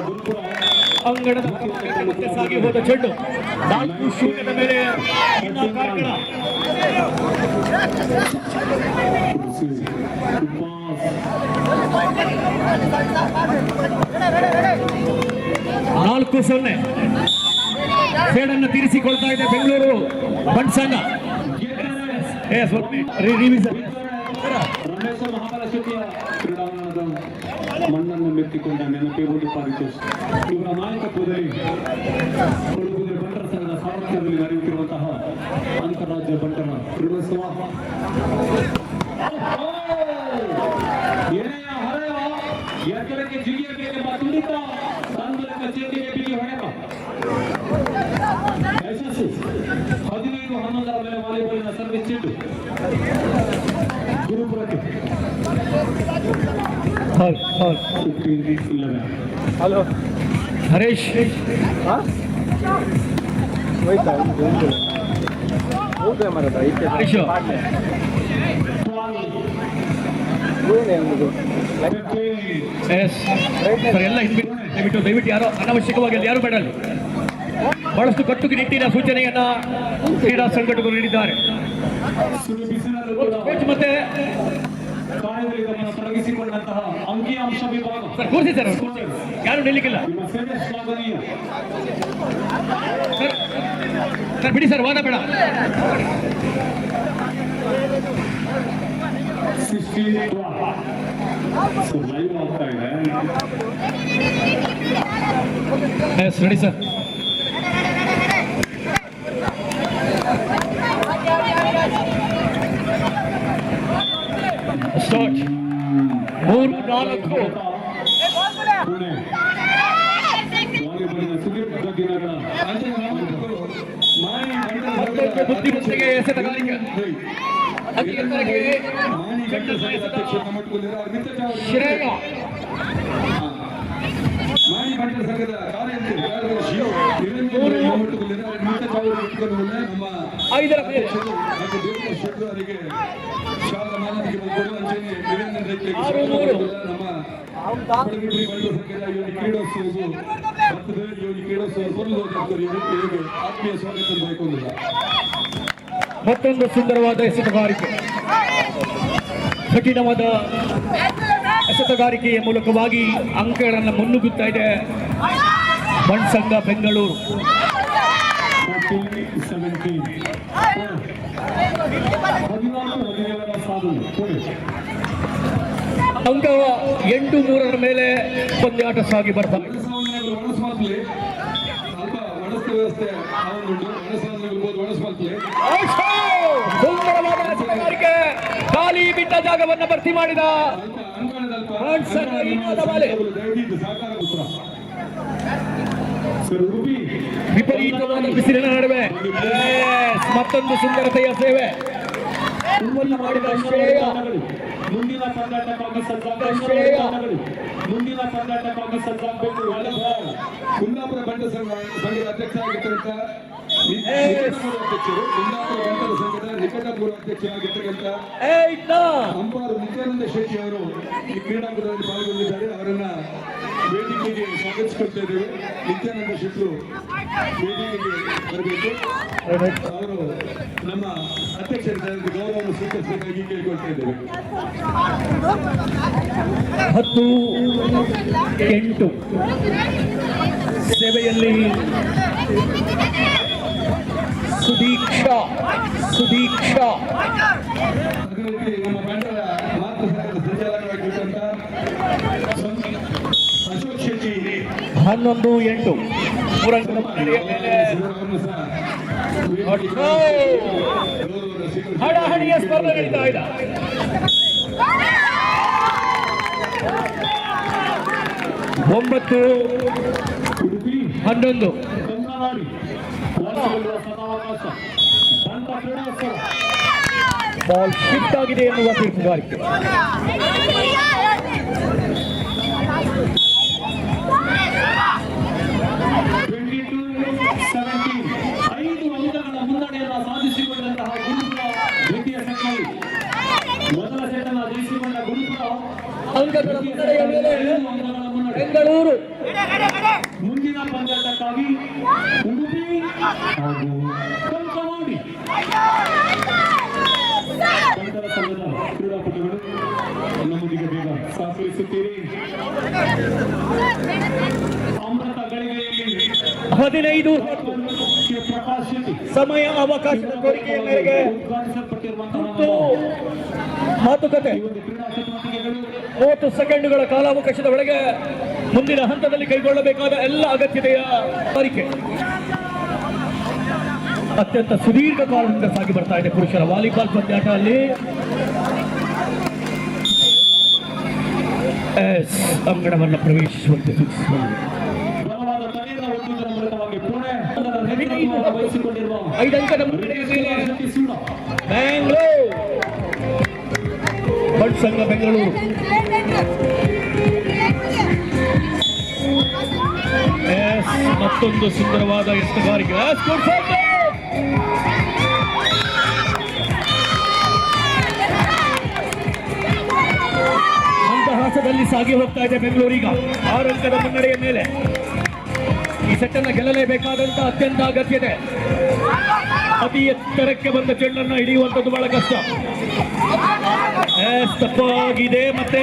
ಗುರುಪುರ ಅಂಗಣದ ಮತ್ತೆ ಸಾಗಿ ಹೋದ ಚೆಂಡು 4-0 ಮೇಲೆ ಕಾರ್ಕಳ. ನಾಲ್ಕು 0 ಸೇಡನ್ನು ತೀರಿಸಿಕೊಳ್ತಾ ಇದೆ ಬೆಂಗಳೂರು ಬಂಟ್ ಸಂಘ. ರಮೇಶ ಮಹಾಬಲಶೆಟ್ಟಿಯ ಕ್ರೀಡಾಂಗಣದ ಮಣ್ಣನ್ನು ಮೆತ್ತಿಕೊಂಡ ನೆನಪೇ ಒಂದು ಪಾರಿತೋಷ. ಇವರ ನಾಯಕತ್ವದಲ್ಲಿ ಪಡುಬಿದ್ರಿ ಬಂಟರ ಸಂಘದ ಸಾರಥ್ಯದಲ್ಲಿ ನಡೆಯುತ್ತಿರುವಂತಹ ಅಂತಾರಾಜ್ಯ ಬಂಟರ ಕ್ರೀಡೋತ್ಸವ ಎಳೆಯ ಹರೆಯ ಎತ್ತರಕ್ಕೆ ಜಿಗಿಯಬೇಕೆಂಬ ತುಡಿತ ತಂದಲಿಕ ಚೇಟಿಗೆ ಬಿಗಿ ಹೊಡೆತ ಯಶಸ್ಸು 15-11 ಮೇಲೆ ವಾಲಿಬಾಲಿನ ಸರ್ವಿಸ್ ಚೆಂಡು ಗುರುಪುರಕ್ಕೆ. ಹಲೋ ಹರೀಶ್ ಎಲ್ಲ ಹಿಂದ್ಬಿಟ್ಟು ದಯವಿಟ್ಟು ಯಾರೋ ಅನಾವಶ್ಯಕವಾಗಿ ಅಲ್ಲಿ ಯಾರು ಬೇಡಲ್ಲ. ಬಹಳಷ್ಟು ಕಟ್ಟುನಿಟ್ಟಿನ ಸೂಚನೆಯನ್ನ ಕ್ರೀಡಾ ಸಂಘಟಕರು ನೀಡಿದ್ದಾರೆ. ಮತ್ತೆ ತೊಡಗಿಸಿಕೊಂಡಂತಹ ಅಂಕಿಅಂಶ ವಿಭಾಗ ಕೂರಿಸಿ ಸರ್, ಯಾರು ನಿಲ್ಲಿಕ್ಕಿಲ್ಲ ಸರ್, ಬಿಡಿ ಸರ್, ವಾದ ಬೇಡ. ಲೈವ್ ಆಗ್ತಾ ಇದೆ. Ready sir. ಸ್ಟಾರ್ಟ್ 3-4 ಮತ್ತೊಂದು ಬುದ್ಧಿವಂತಿಗೆ ಎಸೆತಗಾರಿಕೆ ಅತಿ ಎತ್ತರಕ್ಕೆ ಗಂಡಸ ಎಸೆತ ಶ್ರೇಯ ಐದರ ಮೇಲೆ 6-3 ಮತ್ತೊಂದು ಸುಂದರವಾದ ಎಸೆತಗಾರಿಕೆ ಕಠಿಣವಾದ ಎಸೆತಗಾರಿಕೆಯ ಮೂಲಕವಾಗಿ ಅಂಕಗಳನ್ನು ಮುನ್ನುಗ್ಗುತ್ತಾ ಇದೆ ಬಣ್ಸಂಗ ಬೆಂಗಳೂರು. ಅಂಕ 8-3 ಮೇಲೆ ಪಂದ್ಯಾಟ ಸಾಗಿ ಬರ್ತಾರೆ. ಸುಂದರವಾದ ಎಸೆತಗಾರಿಕೆ ಖಾಲಿ ಬಿಟ್ಟ ಜಾಗವನ್ನು ಭರ್ತಿ ಮಾಡಿದ ವಿಪರೀತವಾದ ಬಿಸಿಲಿನ ನಡುವೆ ಮತ್ತೊಂದು ಸುಂದರತೆಯ ಸೇವೆ ಮಾಡಿದ ಶ್ರೇಯ. ಮುಂದಿನ ಪಂದ್ಯಾಟಕ್ಕಾಗಿ ಸಜ್ಜಾಗಬೇಕು. ಕುಂದಾಪುರ ಬಂಟ ಸಂಘದ ಅಧ್ಯಕ್ಷರಾಗಿರ್ತಕ್ಕಂಥ ಅಧ್ಯಕ್ಷರು, ಕುಂದಾಪುರ ಬಂಟರ ಸಂಘದ ನಿಕಟಪೂರ್ವ ಅಧ್ಯಕ್ಷರಾಗಿರ್ತಕ್ಕಂಥ ಅಂಪಾರು ನಿತ್ಯಾನಂದ ಶೆಟ್ಟಿ ಅವರು ಈ ಕ್ರೀಡಾಂಗಣದಲ್ಲಿ ಪಾಲ್ಗೊಂಡಿದ್ದಾರೆ. ಅವರನ್ನ ವೇದಿಕೆಗೆ ಸ್ವಾಗತಿಸಿಕೊಳ್ತಾ ಇದ್ದೇವೆ. ನಿತ್ಯಾನಂದ ಶೆಟ್ಟರು ವೇದಿಕೆಗೆ ಬರಬೇಕು. ಅವರು ನಮ್ಮ ಅಧ್ಯಕ್ಷರ ಗೌರವವನ್ನು ಸ್ವೀಕರಿಸಬೇಕಾಗಿ ಕೇಳಿಕೊಳ್ತಾ ಇದ್ದೇವೆ. 10-8 ಸೇವೆಯಲ್ಲಿ ಸುದೀಕ್ಷಾ ನಮ್ಮ ಬಂಡರ ಮಾತೃ ಸಂಘದ ಸಂಚಾಲಕರಾಗಿರ್ತಕ್ಕಂಥ ಅಶೋಕ್ ಶೆಟ್ಟಿ 11-8 ಹಣಾಹಣಿಯ ಸ್ಪರ್ಧೆ ನಡೀತಾ ಇದೆ. 9-11 ಬಾಲ್ ಶಿಫ್ಟ್ ಆಗಿದೆ ಎನ್ನುವ ತೀರ್ಪುಗಾರಿಕೆ. ಮುನ್ನಡೆಯನ್ನು ಸಾಧಿಸಿಕೊಂಡಂತಹ ಗುರುಪುರ ದ್ವಿತೀಯ ಸೆಟ್ನಲ್ಲಿ ಮೊದಲ ಸೆಟ್ ಅನ್ನು ಜಯಿಸಿಕೊಂಡ ಗುರುಪುರ ಅಂಕಗಳ ಮುನ್ನಡೆಯ ಮೇಲೆ ಬೆಂಗಳೂರು. ಮುಂದಿನ ಪಂದ್ಯಾಟಕ್ಕಾಗಿ ಉಡುಪಿ ಹಾಗೂ ಕಂಕವಾಡಿ ಬಂಟರ ಸಂಘದ ಕ್ರೀಡಾಪಟುಗಳು ನಮ್ಮೊಂದಿಗೆ ಬೇಗ ಸಹಕರಿಸುತ್ತೀರಿ. ಅಮೃತ ಗಳಿಗೆಯಲ್ಲಿ 15 ಪ್ರಕಾಶ್ ಶೆಟ್ಟಿ ಸಮಯ ಅವಕಾಶದ ಕೋರಿಕೆಯ ಮೇರೆಗೆ ಮಾತುಕತೆ 30 ಸೆಕೆಂಡುಗಳ ಕಾಲಾವಕಾಶದ ಒಳಗೆ ಮುಂದಿನ ಹಂತದಲ್ಲಿ ಕೈಗೊಳ್ಳಬೇಕಾದ ಎಲ್ಲ ಅಗತ್ಯತೆಯ ಕೋರಿಕೆ ಅತ್ಯಂತ ಸುದೀರ್ಘ ಕಾಲದಿಂದ ಸಾಗಿ ಬರ್ತಾ ಇದೆ ಪುರುಷರ ವಾಲಿಬಾಲ್ ಪಂದ್ಯಾಟ. ಅಲ್ಲಿ ಅಂಗಣವನ್ನು ಪ್ರವೇಶಿಸುವಂತೆ ಸೂಚಿಸಿದ್ದಾರೆ. 5 ಅಂಕದ ಮುನ್ನಡೆಯ ಮೇಲೆ ಬ್ಯಾಂಗ್ಳೂರು ಬಟ್ ಸಂಘ ಬೆಂಗಳೂರು. ಮತ್ತೊಂದು ಸುಂದರವಾದ ಎಸೆತಗಾರಿಕೆ ಮಂದಹಾಸದಲ್ಲಿ ಸಾಗಿ ಹೋಗ್ತಾ ಇದೆ ಬೆಂಗಳೂರೀಗ 6 ಅಂಕದ ಮುನ್ನಡೆಯ ಮೇಲೆ. ಈ ಸೆಟ್ ಅನ್ನು ಗೆಲ್ಲಲೇಬೇಕಾದಂತ ಅತ್ಯಂತ ಅಗತ್ಯತೆ. ಅತಿ ಎತ್ತರಕ್ಕೆ ಬಂದ ಚೆಂಡನ್ನು ಹಿಡಿಯುವಂಥದ್ದು ಬಹಳ ಕಷ್ಟ. ತಪ್ಪಾಗಿದೆ ಮತ್ತೆ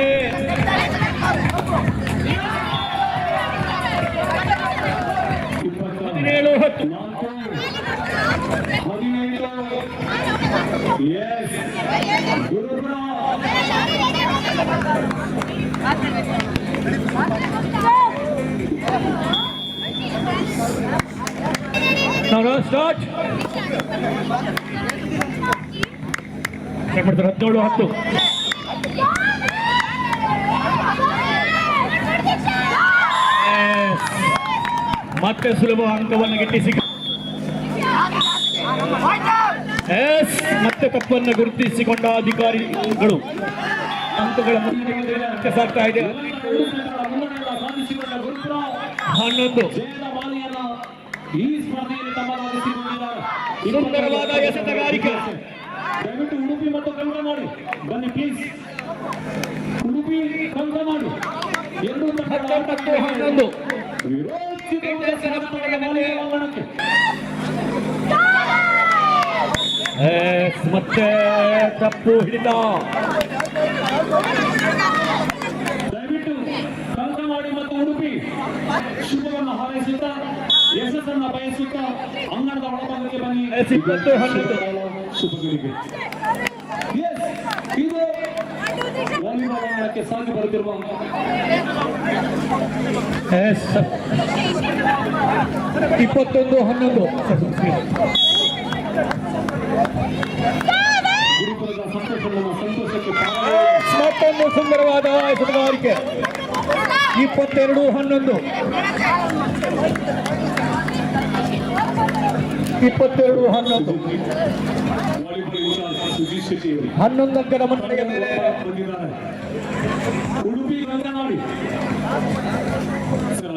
17-10 ಸ್ಟಾರ್ಟ್. 17-10 ಮತ್ತೆ ಸುಲಭ ಅಂಕವನ್ನು ಗಿಟ್ಟಿಸಿ ಮತ್ತೆ ತಪ್ಪನ್ನು ಗುರುತಿಸಿಕೊಂಡ ಅಧಿಕಾರಿಗಳು ಅಂಕಗಳ ಮುನ್ನಡೆ ಸಾಗ್ತಾ ಇದೆ. 11 ಈ ಸ್ಪರ್ಧೆಯಲ್ಲಿ ತಮ್ಮದಾಗಿಸಿಕೊಂಡಿದ್ದಾರೆ. ಸುಂದರವಾದ ಎಸೆತಗಾರಿಕೆ. ದಯವಿಟ್ಟು ಉಡುಪಿ ಮತ್ತು ಕಂಕ ಮಾಡಿ ಬನ್ನಿ ಪ್ಲೀಸ್. ಉಡುಪಿ ಕಂಕ ಮಾಡಿ 11 ಮತ್ತೆ ತಪ್ಪು ಹಿಡಿದ. ದಯವಿಟ್ಟು ಕಂಕ ಮಾಡಿ ಮತ್ತು ಉಡುಪಿ ಶುಭವನ್ನು ಹಾರೈಸುತ್ತಾ ಯಶಸ್ಸನ್ನು ಬಯಸುತ್ತಾ ಅಂಗಣದ ಒಳಭಾಗಕ್ಕೆ ಬನ್ನಿ. 20-11 ಶುಭಗಳಿಗೆ ಇದು ವಾಲಿಬಾಲ್ ಅಂಗಣಕ್ಕೆ ಸಾಗಿ ಬರುತ್ತಿರುವ 21-11 ಗುರುಪುರದ ಸಂತೋಷಕ್ಕೆ ಮತ್ತೊಂದು ಸುಂದರವಾದ ಎಸೆತಗಾರಿಕೆ. 22-11 11 ಅಂಕದ ಮುನ್ನಡೆಯ ಮೇಲೆ ಉಡುಪಿ ಗಂಗನಾಡಿ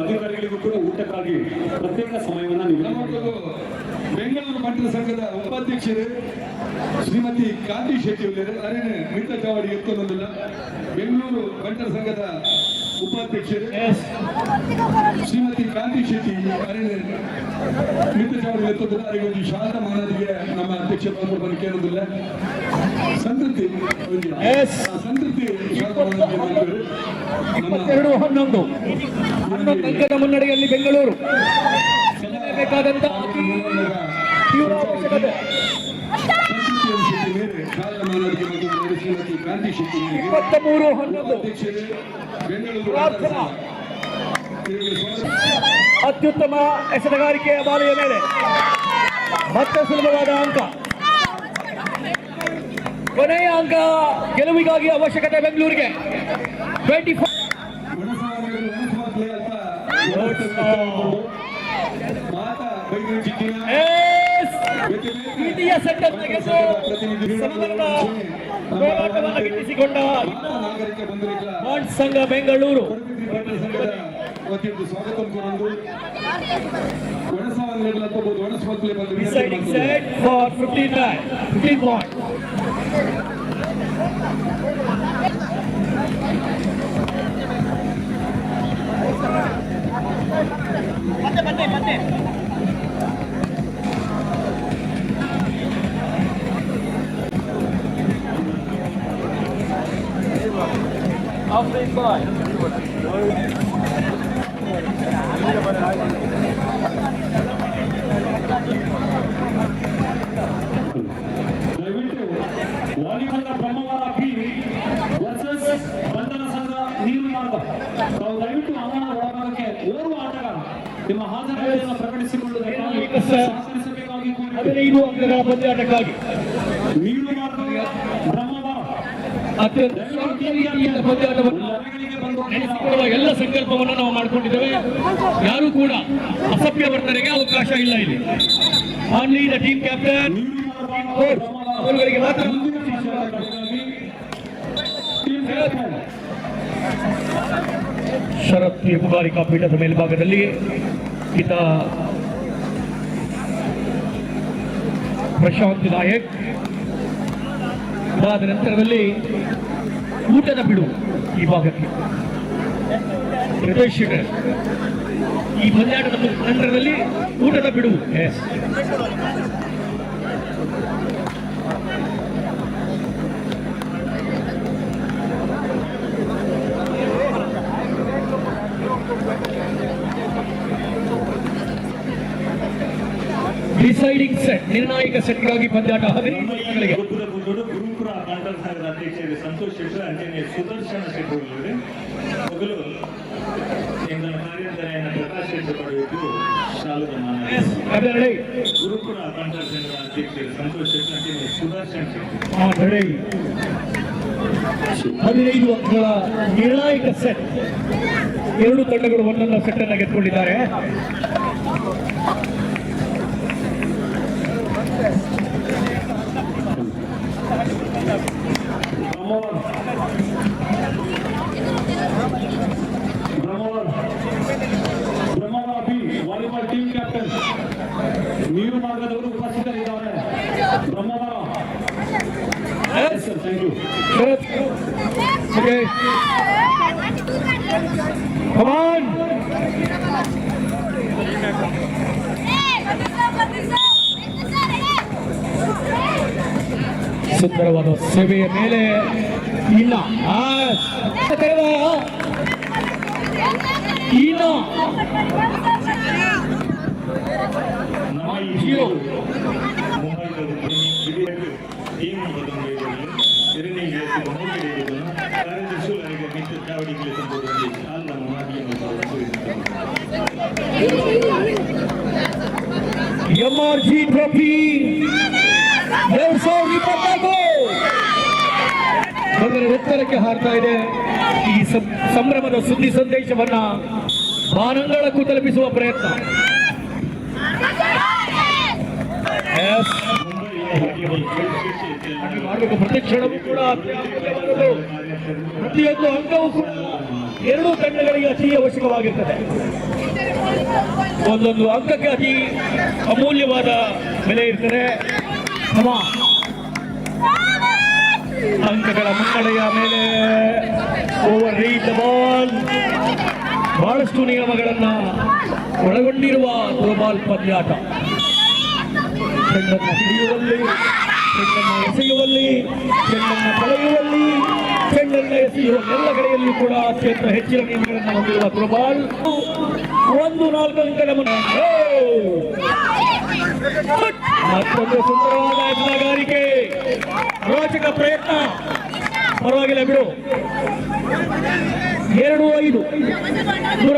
ಅಧಿಕಾರಿಗಳಿಗೂ ಕೂಡ ಊಟಕ್ಕಾಗಿ ಪ್ರತ್ಯೇಕ ಸಮಯವನ್ನು ನೀಡಲಾಗುವುದು. ಬೆಂಗಳೂರು ಬಂಟರ ಸಂಘದ ಉಪಾಧ್ಯಕ್ಷರು ಶ್ರೀಮತಿ ಕಾಂತಿ ಶೆಟ್ಟಿ ಅವರೇ ಮಿತ್ರ ಚಾವಡಿ ಎತ್ಕೊಂಡೊಂದಿಲ್ಲ. ಬೆಂಗಳೂರು ಬಂಟರ ಸಂಘದ ಉಪಾಧ್ಯಕ್ಷರು ಶ್ರೀಮತಿ ಕಾಂತಿ ಶೆಟ್ಟಿ ಅರೇನೆ ಮಿತ್ರ ಚಾವಡಿ ಎತ್ತೋದಿಲ್ಲ. ಅವರಿಗೆ ಒಂದು ಶಾಲಾ ಮಾನದಿಗೆ ನಮ್ಮ ಅಧ್ಯಕ್ಷ ಬಂದು ಕೇಳೋದಿಲ್ಲ. ಸಂತೃಪ್ತಿ ಸಂತೃಪ್ತಿ 22-11 ಅಂಕದ ಮುನ್ನಡೆಯಲ್ಲಿ ಬೆಂಗಳೂರು ಬೇಕಾದಂತ ತೀವ್ರ ಅವಶ್ಯಕತೆ. ಶ್ರೀಮತಿ ಕಾಂತಿ ಶೆಟ್ಟಿ 23-11 ಅತ್ಯುತ್ತಮ ಎಸೆತಗಾರಿಕೆಯ ಬಾಲೆಯ ಮೇಲೆ ಮತ್ತೆ ಸುಲಭವಾದ ಅಂಕ. ಕೊನೆಯ ಅಂಕ ಗೆಲುವಿಗಾಗಿ ಅವಶ್ಯಕತೆ ಬೆಂಗಳೂರಿಗೆ. 24 ದ್ವಿತೀಯ ಸೆಟ್ ಅನ್ನು ಗೆದ್ದು ಸಮಬಲದ ಹೋರಾಟವನ್ನು ಗಿಟ್ಟಿಸಿಕೊಂಡ ಬಾಂಡ್ ಸಂಘ Bengaluru. Deciding set for 15 points. ದಯವಿಟ್ಟು ವಾಲಿಬಾಲ್ನ ಬ್ರಹ್ಮವಾರ ಪಿ ವರ್ಸಸ್ ಬಂಧನ ಸಂಘ ನೀರು ಮಾರ್ಗ. ತಾವು ದಯವಿಟ್ಟು ಅಂಗಣದ ಒಳಭಾಗಕ್ಕೆ ಓರ್ವ ಆಟಗಾರ ನಿಮ್ಮ ಹಾಜರಾತಿಯನ್ನು ಪ್ರಕಟಿಸಿಕೊಳ್ಳುವುದಕ್ಕಾಗಿ ಸಹಕರಿಸಬೇಕಾಗಿ 15 ಅಂಕಗಳ ಪಂದ್ಯಾಟಕ್ಕಾಗಿ ನೀರು ಮಾರ್ಗ ಬ್ರಹ್ಮವಾರ ಅತ್ಯಂತ ಪಂದ್ಯಾಟವನ್ನು ನಡೆಸಿಕೊಳ್ಳುವ ಎಲ್ಲ ಸಂಕಲ್ಪವನ್ನು ನಾವು ಮಾಡಿಕೊಂಡಿದ್ದೇವೆ. ಯಾರು ಕೂಡ ಅಸಭ್ಯ ವರ್ತನೆಗೆ ಅವಕಾಶ ಇಲ್ಲ ಇಲ್ಲಿ. ಓನ್ಲಿ ದ ಟೀಮ್ ಕ್ಯಾಪ್ಟನ್ ಅವರಿಗೆ ಮಾತ್ರ. ಶರತ್ ಹುಗಾರಿಕಾ ಪೀಠದ ಮೇಲ್ಭಾಗದಲ್ಲಿ ಈತ ಪ್ರಶಾಂತ್ ನಾಯಕ್. ಅದಾದ ನಂತರದಲ್ಲಿ ಊಟದ ಬಿಡು ಈ ಭಾಗಕ್ಕೆ ಪ್ರದೇಶ. ಈ ಪಂದ್ಯಾಟದ ನಂತರದಲ್ಲಿ ಊಟದ ಬಿಡುವು. ಡಿಸೈಡಿಂಗ್ ಸೆಟ್, ನಿರ್ಣಾಯಕ ಸೆಟ್ಗಾಗಿ ಪಂದ್ಯಾಟ 15 ನಿಮಿಷಗಳಿಗೆ. ಗುರುಪುರ ಬಂಟರ ಸಂಘದ ಅಧ್ಯಕ್ಷರು ಸಂತೋಷ್ ಶೆಟ್ಟರ್ ಅಂಜನೇ ಸುದರ್ಶನ ಶೆಟ್ಟರ್ ಮೊದಲು ಎಂಗಳ ಕಾರ್ಯಾಚರಣೆಯನ್ನು ಪ್ರಕಾಶ್ ಶೆಟ್ಟರ್ ಪಡೆಯುವುದು ಶಾಲದ ಮಾನ. ಗುರುಪುರ ಬಂಟರ ಸಂಘದ ಅಧ್ಯಕ್ಷರು ಸಂತೋಷ್ ಶೆಟ್ಟರ್ ಅಂಜನೇ ಸುದರ್ಶನ್ ಶೆಟ್ಟರ್ 15 ಅಂಕಗಳ ನಿರ್ಣಾಯಕ ಸೆಟ್. ಎರಡು ತಂಡಗಳು ಒಂದೊಂದು ಸೆಟ್ ಅನ್ನು ಗೆದ್ದುಕೊಂಡಿದ್ದಾರೆ. ವಾಲಿಬಾಲ್ ಟೀಮ್ ಕ್ಯಾಪ್ಟನ್ ನೀರು ಮಾರ್ಗದವರು ಉಪಸ್ಥಿತರಿದ್ದಾರೆ. Brahmavara thank you. ಸುಂದರವಾದ ಸೇವೆಯ ಮೇಲೆ ಇನ್ನ MRG ಟ್ರೋಫಿ 2024 ಅದರ ಎತ್ತರಕ್ಕೆ ಹಾರ್ತಾ ಇದೆ. ಈ ಸಂಭ್ರಮದ ಸುದ್ದಿ ಸಂದೇಶವನ್ನ ಬಾನಂಗಳಕ್ಕೂ ತಲುಪಿಸುವ ಪ್ರಯತ್ನ. ಮಾಡಬೇಕು. ಪ್ರತಿ ಕ್ಷಣವೂ ಕೂಡ ಪ್ರತಿಯೊಂದು ಅಂಗವೂ ಕೂಡ ಎರಡೂ ತಂಡಗಳಿಗೆ ಅತಿ ಅವಶ್ಯಕವಾಗಿರ್ತದೆ. ಒಂದೊಂದು ಅಂಕಕ್ಕೆ ಅತಿ ಅಮೂಲ್ಯವಾದ ಬೆಲೆ ಇರ್ತದೆ. ಅಂಕಗಳ ಮುನ್ನಡೆಯ ಮೇಲೆ ಓವರ್ ರೀಡ್ ದ ಬಾಲ್, ಬಹಳಷ್ಟು ನಿಯಮಗಳನ್ನ ಒಳಗೊಂಡಿರುವ ಥ್ರೋಬಾಲ್ ಪಂದ್ಯಾಟ. ಚೆಂಡನ್ನು ಹಿಡಿಯುವಲ್ಲಿ, ಚೆಂಡನ್ನು ಎಸೆಯುವಲ್ಲಿ, ಚೆಂಡನ್ನು ಪಡೆಯುವಲ್ಲಿ, ಚೆಂಡನ್ನು ಎಸೆಯುವ ಎಲ್ಲ ಕಡೆಯಲ್ಲೂ ಕೂಡ ಅತ್ಯಂತ ಹೆಚ್ಚಿನ ನಿಯಮಗಳನ್ನು ಹೊಂದಿರುವ ಥ್ರೋಬಾಲ್. 1-4 ಅಂಕದ ಮತ್ತೊಂದು ಸುಂದರವಾದ ಯತ್ನಗಾರಿಕೆ, ರೋಚಕ ಪ್ರಯತ್ನ. ಪರವಾಗಿಲ್ಲ ಬಿಡು. 2-5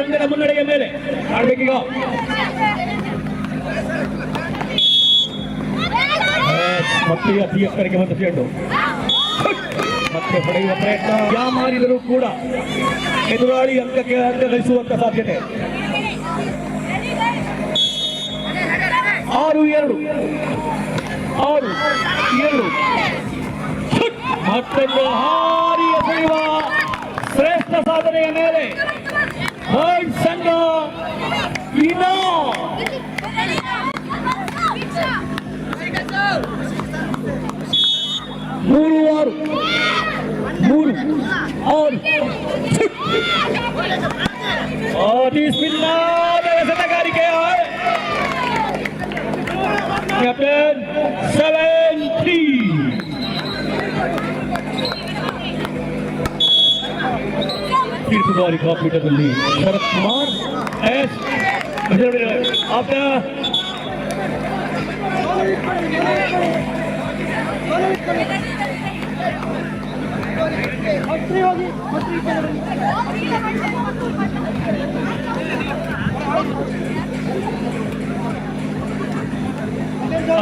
ಅಂಕದ ಮುನ್ನಡೆಯ ಮೇಲೆ ಆಡ್ಬೇಕೀಗ. ಮತ್ತೆ ಅತಿ ಎತ್ತರಕ್ಕೆ ಬಂದ ಚೆಂಡು ಮತ್ತೆ ಪಡೆಯುವ ಪ್ರಯತ್ನ. ಯಾವ ಮಾಡಿದರೂ ಕೂಡ ಎದುರಾಳಿ ಅಂಕ ಗಳಿಸುವಂತ ಸಾಧ್ಯತೆ. 6-2 ಮತ್ತೊಂದು ಹಾರಿ ಎಸೆಯುವ ಶ್ರೇಷ್ಠ ಸಾಧನೆಯ ಮೇಲೆ ಸಂಘ 3-6 ಸ್ಪಿನ್ನಾದ ಎಸೆತಗಾರಿಕೆಯ ಕ್ಯಾಪ್ಟನ್ 7-3. ತೀರ್ಪುಗಾರಿಕಾ ಪೀಠದಲ್ಲಿ ಶರತ್ ಕುಮಾರ್ ಎಸ್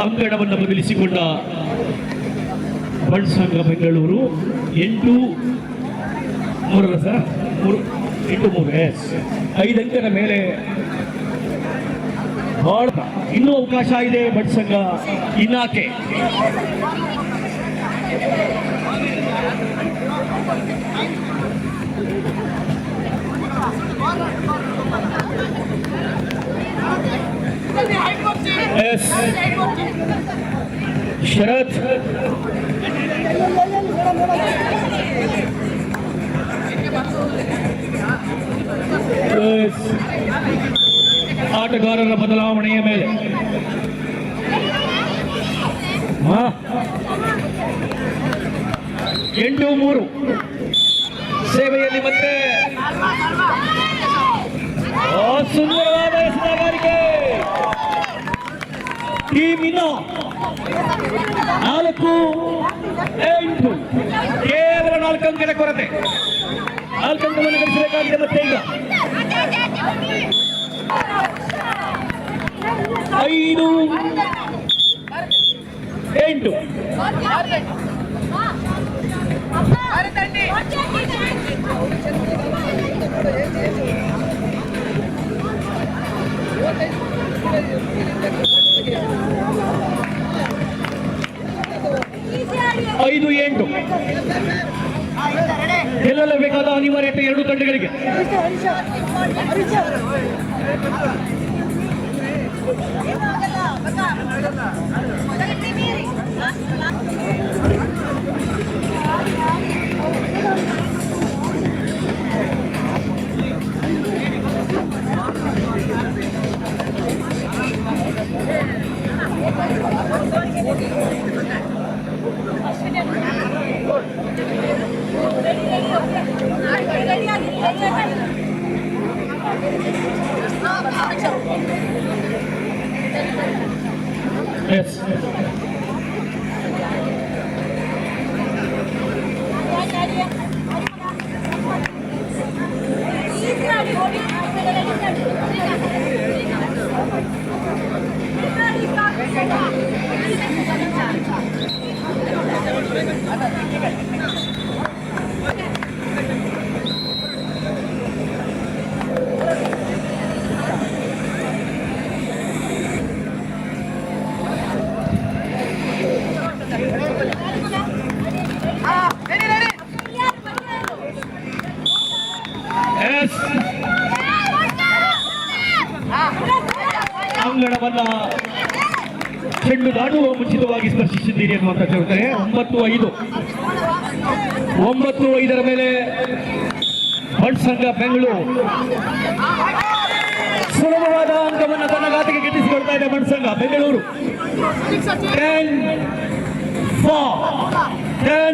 ಅಂಗಣವನ್ನು ಬದಲಿಸಿಕೊಂಡ ಬಣ್ ಸಂಘ ಬೆಂಗಳೂರು 8-3 ಅಂಕದ ಮೇಲೆ. ಇನ್ನೂ ಅವಕಾಶ ಇದೆ ಬಣ್ ಸಂಘ ಇನ್ನಾಕೆ. ಶರತ್ ಆಟಗಾರರ ಬದಲಾವಣೆಯ ಮೇಲೆ 8-3 ಸೇವೆಯಲ್ಲಿ ಮತ್ತೆ ಸುಂದರವಾದ ಎಸೆತಗಾರಿಕೆ. ಟೀಮ್ ಇನ್ನು 4-8 ಕೇವಲ 4 ಅಂಕದ ಕೊರತೆ. 4 ಅಂಕವನ್ನು ಗಳಿಸಬೇಕಾಗಿದೆ ಮತ್ತೆ ಈಗ. 5-8 55 ತಂಡಗಳಿಗೆ. Yes. ಅಂಗಣವನ್ನ ಚೆಂಡು ದಾಟುವ ಮುಂಚಿತವಾಗಿ ಸ್ಪರ್ಶಿಸಿದ್ದೀರಿ ಅನ್ನುವಂತ ಹೇಳ್ತಾರೆ. 9-5 ಮೇಲೆ ಬಂಟ್ ಸಂಘ ಬೆಂಗಳೂರು ಸುಲಭವಾದ ಅಂಕವನ್ನು ತನ್ನ ಖಾತೆಗೆ ಗಿಟ್ಟಿಸಿಕೊಳ್ತಾ ಇದೆ. ಬಂಟ್ ಸಂಘ ಬೆಂಗಳೂರು 13-9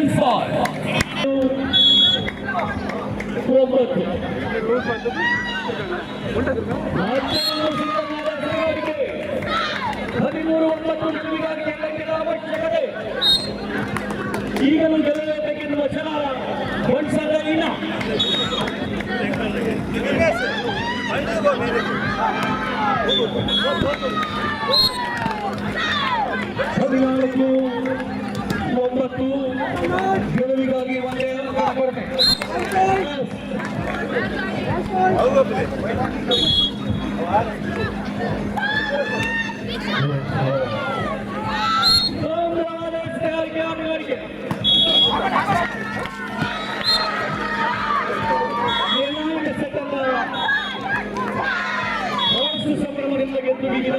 ಅವಶ್ಯಕತೆ. ಈಗಲೂ ಗೆಲ್ಲಬೇಕೆನ್ನುವ ಛಲ ಬಂಟ್ ಸಂಘ ಇನ್ನ 14-9 ಗೆಲುವಿಗಾಗಿ ಒಂದೇ ಕೊರತೆ. ಸಂಭ್ರಮದಿಂದ ಗೆದ್ದು ಬಿಗಿದ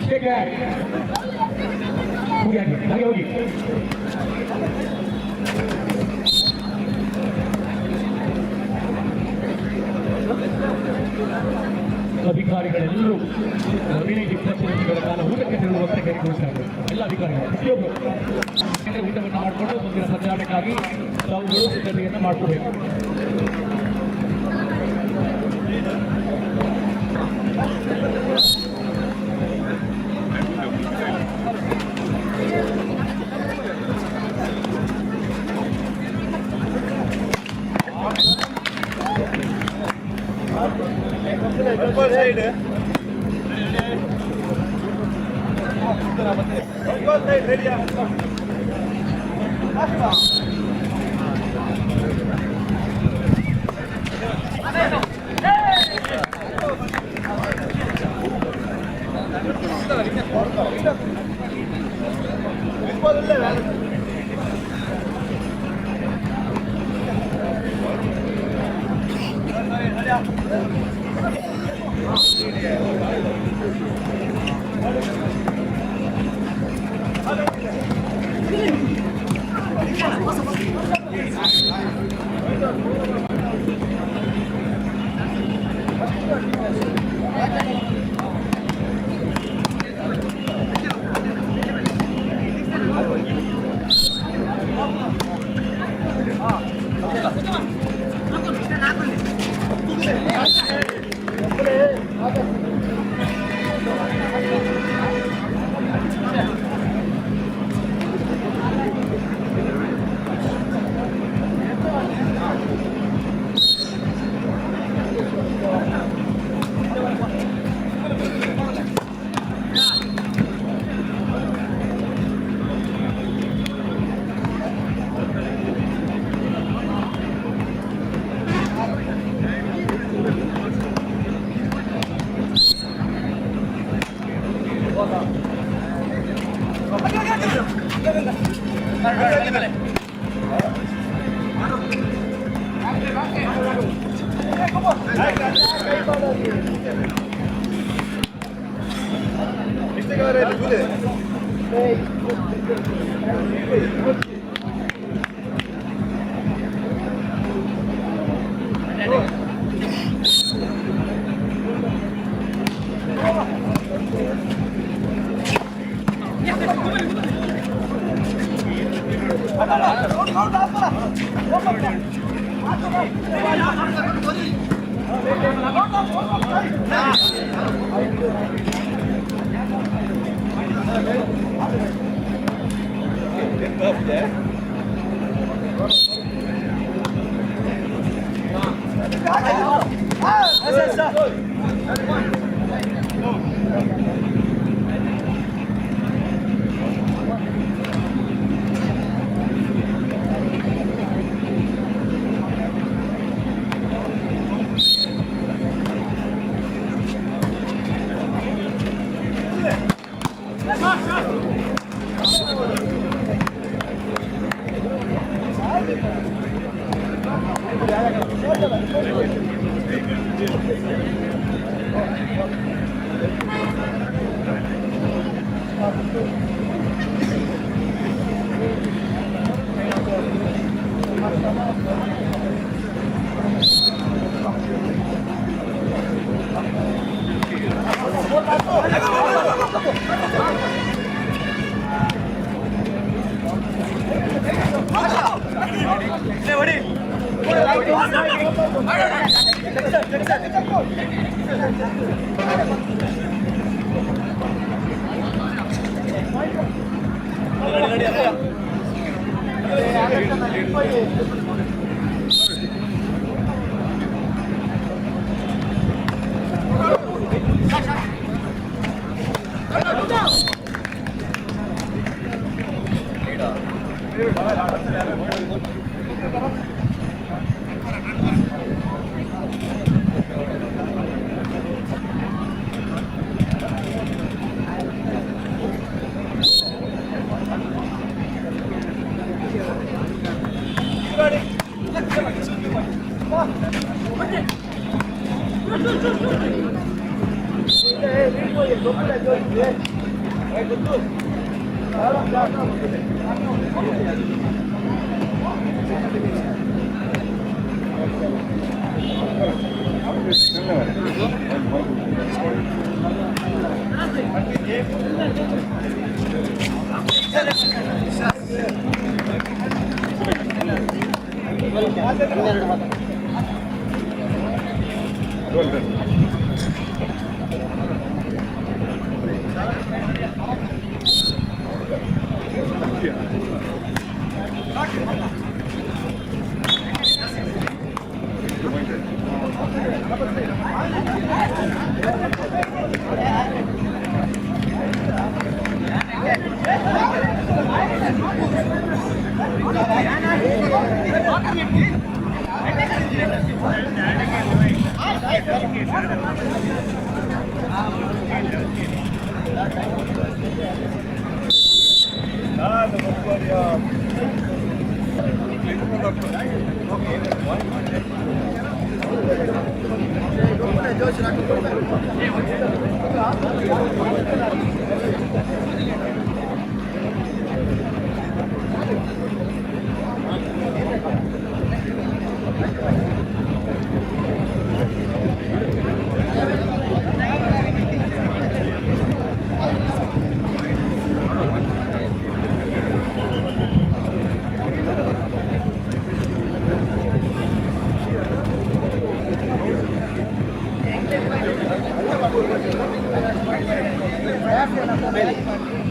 ಸೆಕೆಂಡ್ ಹಾಗೆ ಹೋಗಿ ಅಧಿಕಾರಿಗಳೆಲ್ಲರೂ 15-20 ನಿಮಿಷಗಳ ಕಾಲ ಊಟಕ್ಕೆ ತೆರಳುವಂತೆ ಕರೆಗೊಳ್ತಾರೆ. ಎಲ್ಲ ಅಧಿಕಾರಿಗಳು ಪ್ರತಿಯೊಬ್ಬರು ಊಟವನ್ನು ಮಾಡಿಕೊಂಡು ಮುಂದಿನ ಸಂಚಾರಕ್ಕಾಗಿ ತಾವುಗಳು ಸಿದ್ಧತೆಯನ್ನು ಮಾಡಿಕೊಡ್ಬೇಕು.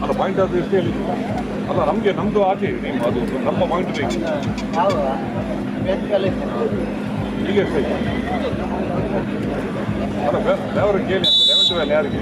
ಅಲ್ಲ ಪಾಯಿಂಟ್ ಆಫ್ ಎಷ್ಟು ಹೇಳಿದ್ರು ಅಲ್ಲ ನಮಗೆ ನಮ್ಮದು ಆಚೆ ನೀವು ಅದು ನಮ್ಮ ಪಾಯಿಂಟ್ ಬೇಕು ಈಗ ಎಷ್ಟೈತೆ ಅಲ್ಲ ಬೇರೆ ಕೇಳಿ ಅಂತ ಲೆವೆಂತ್ ಮೇಲೆ ಯಾರಿಗೆ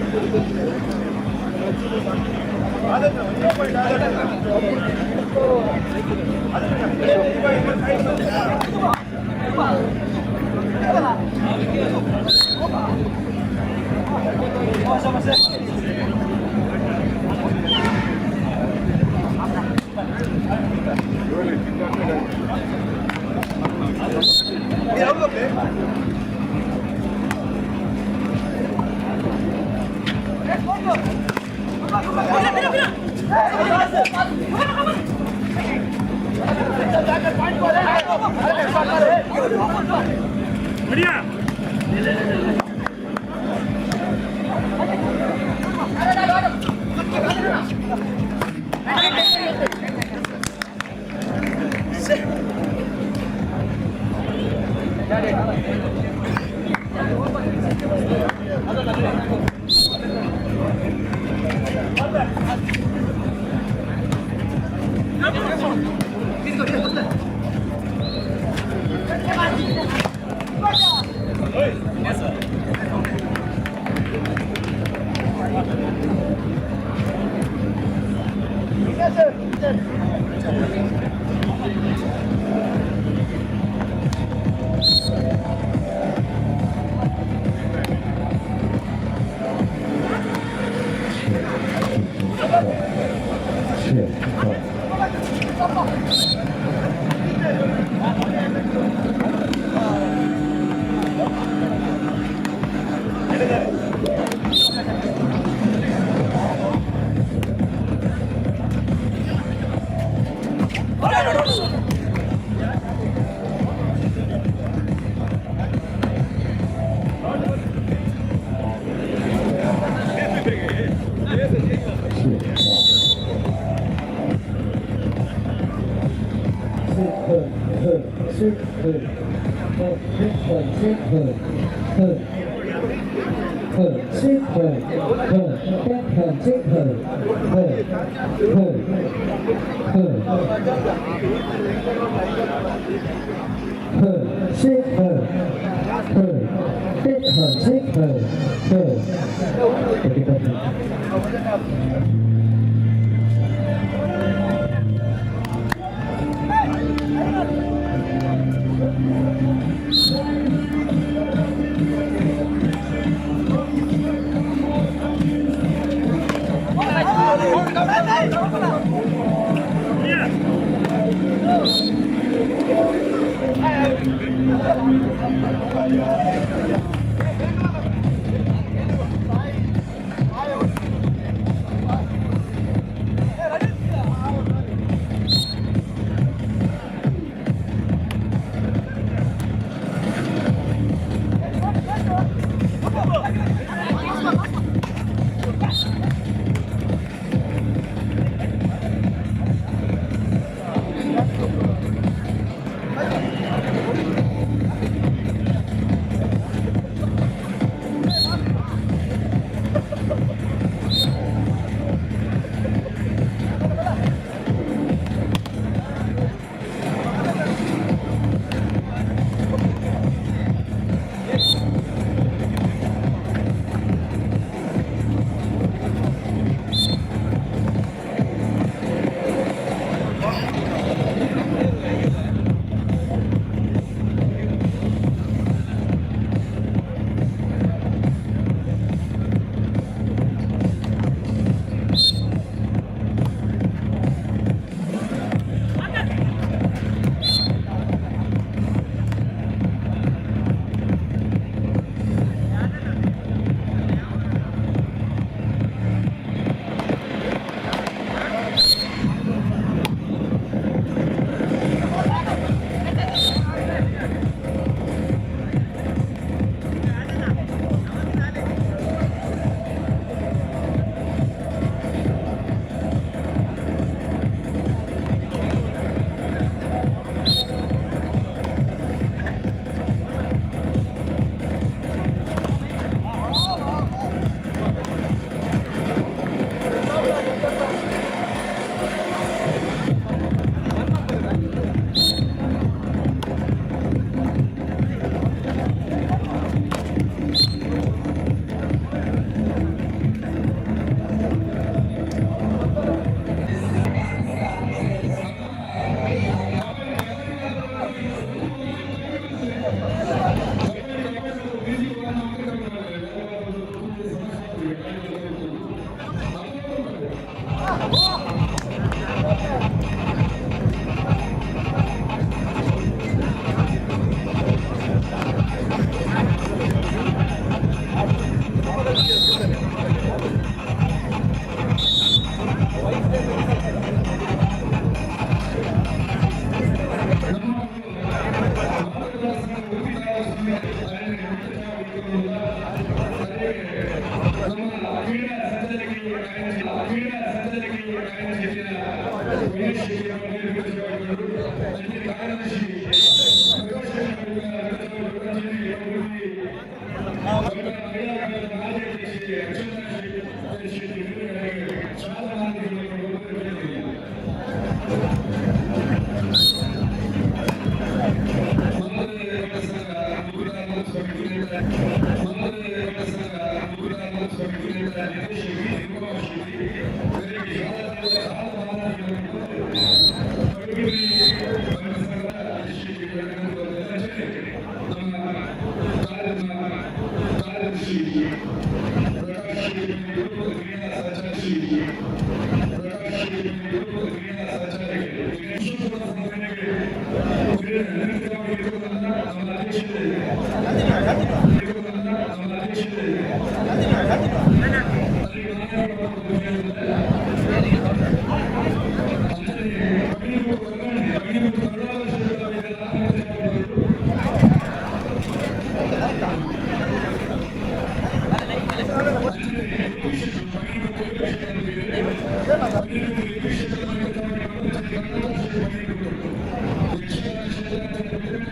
Gracias.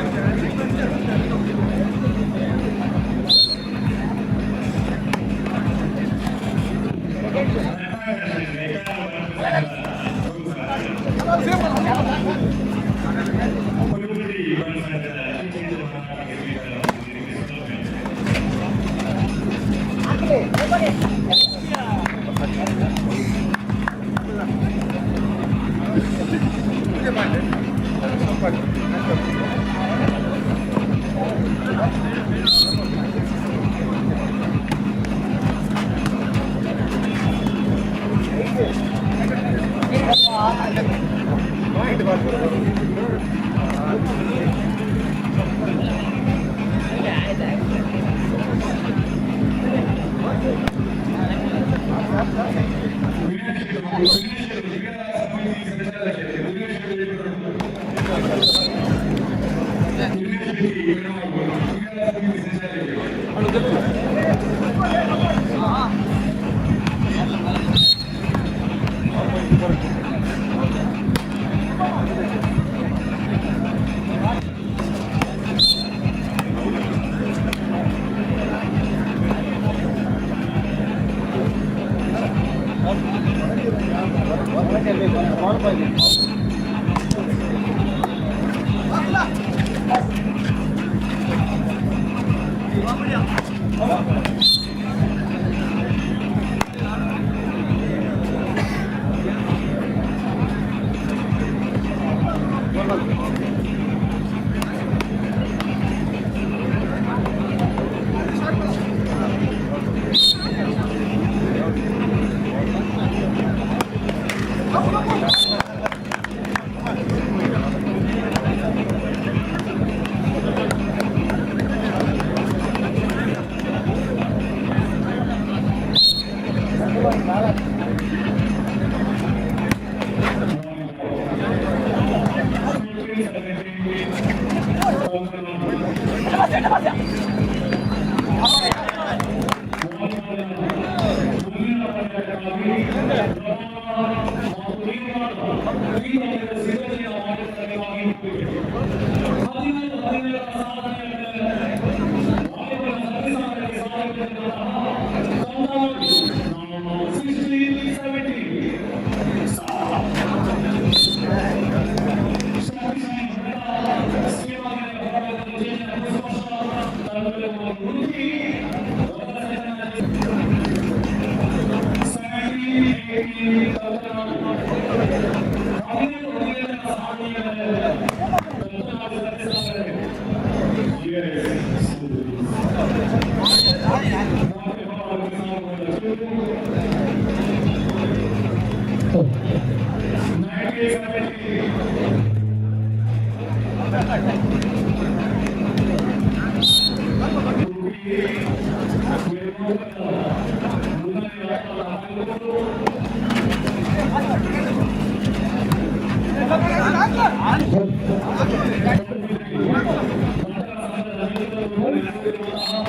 Gracias.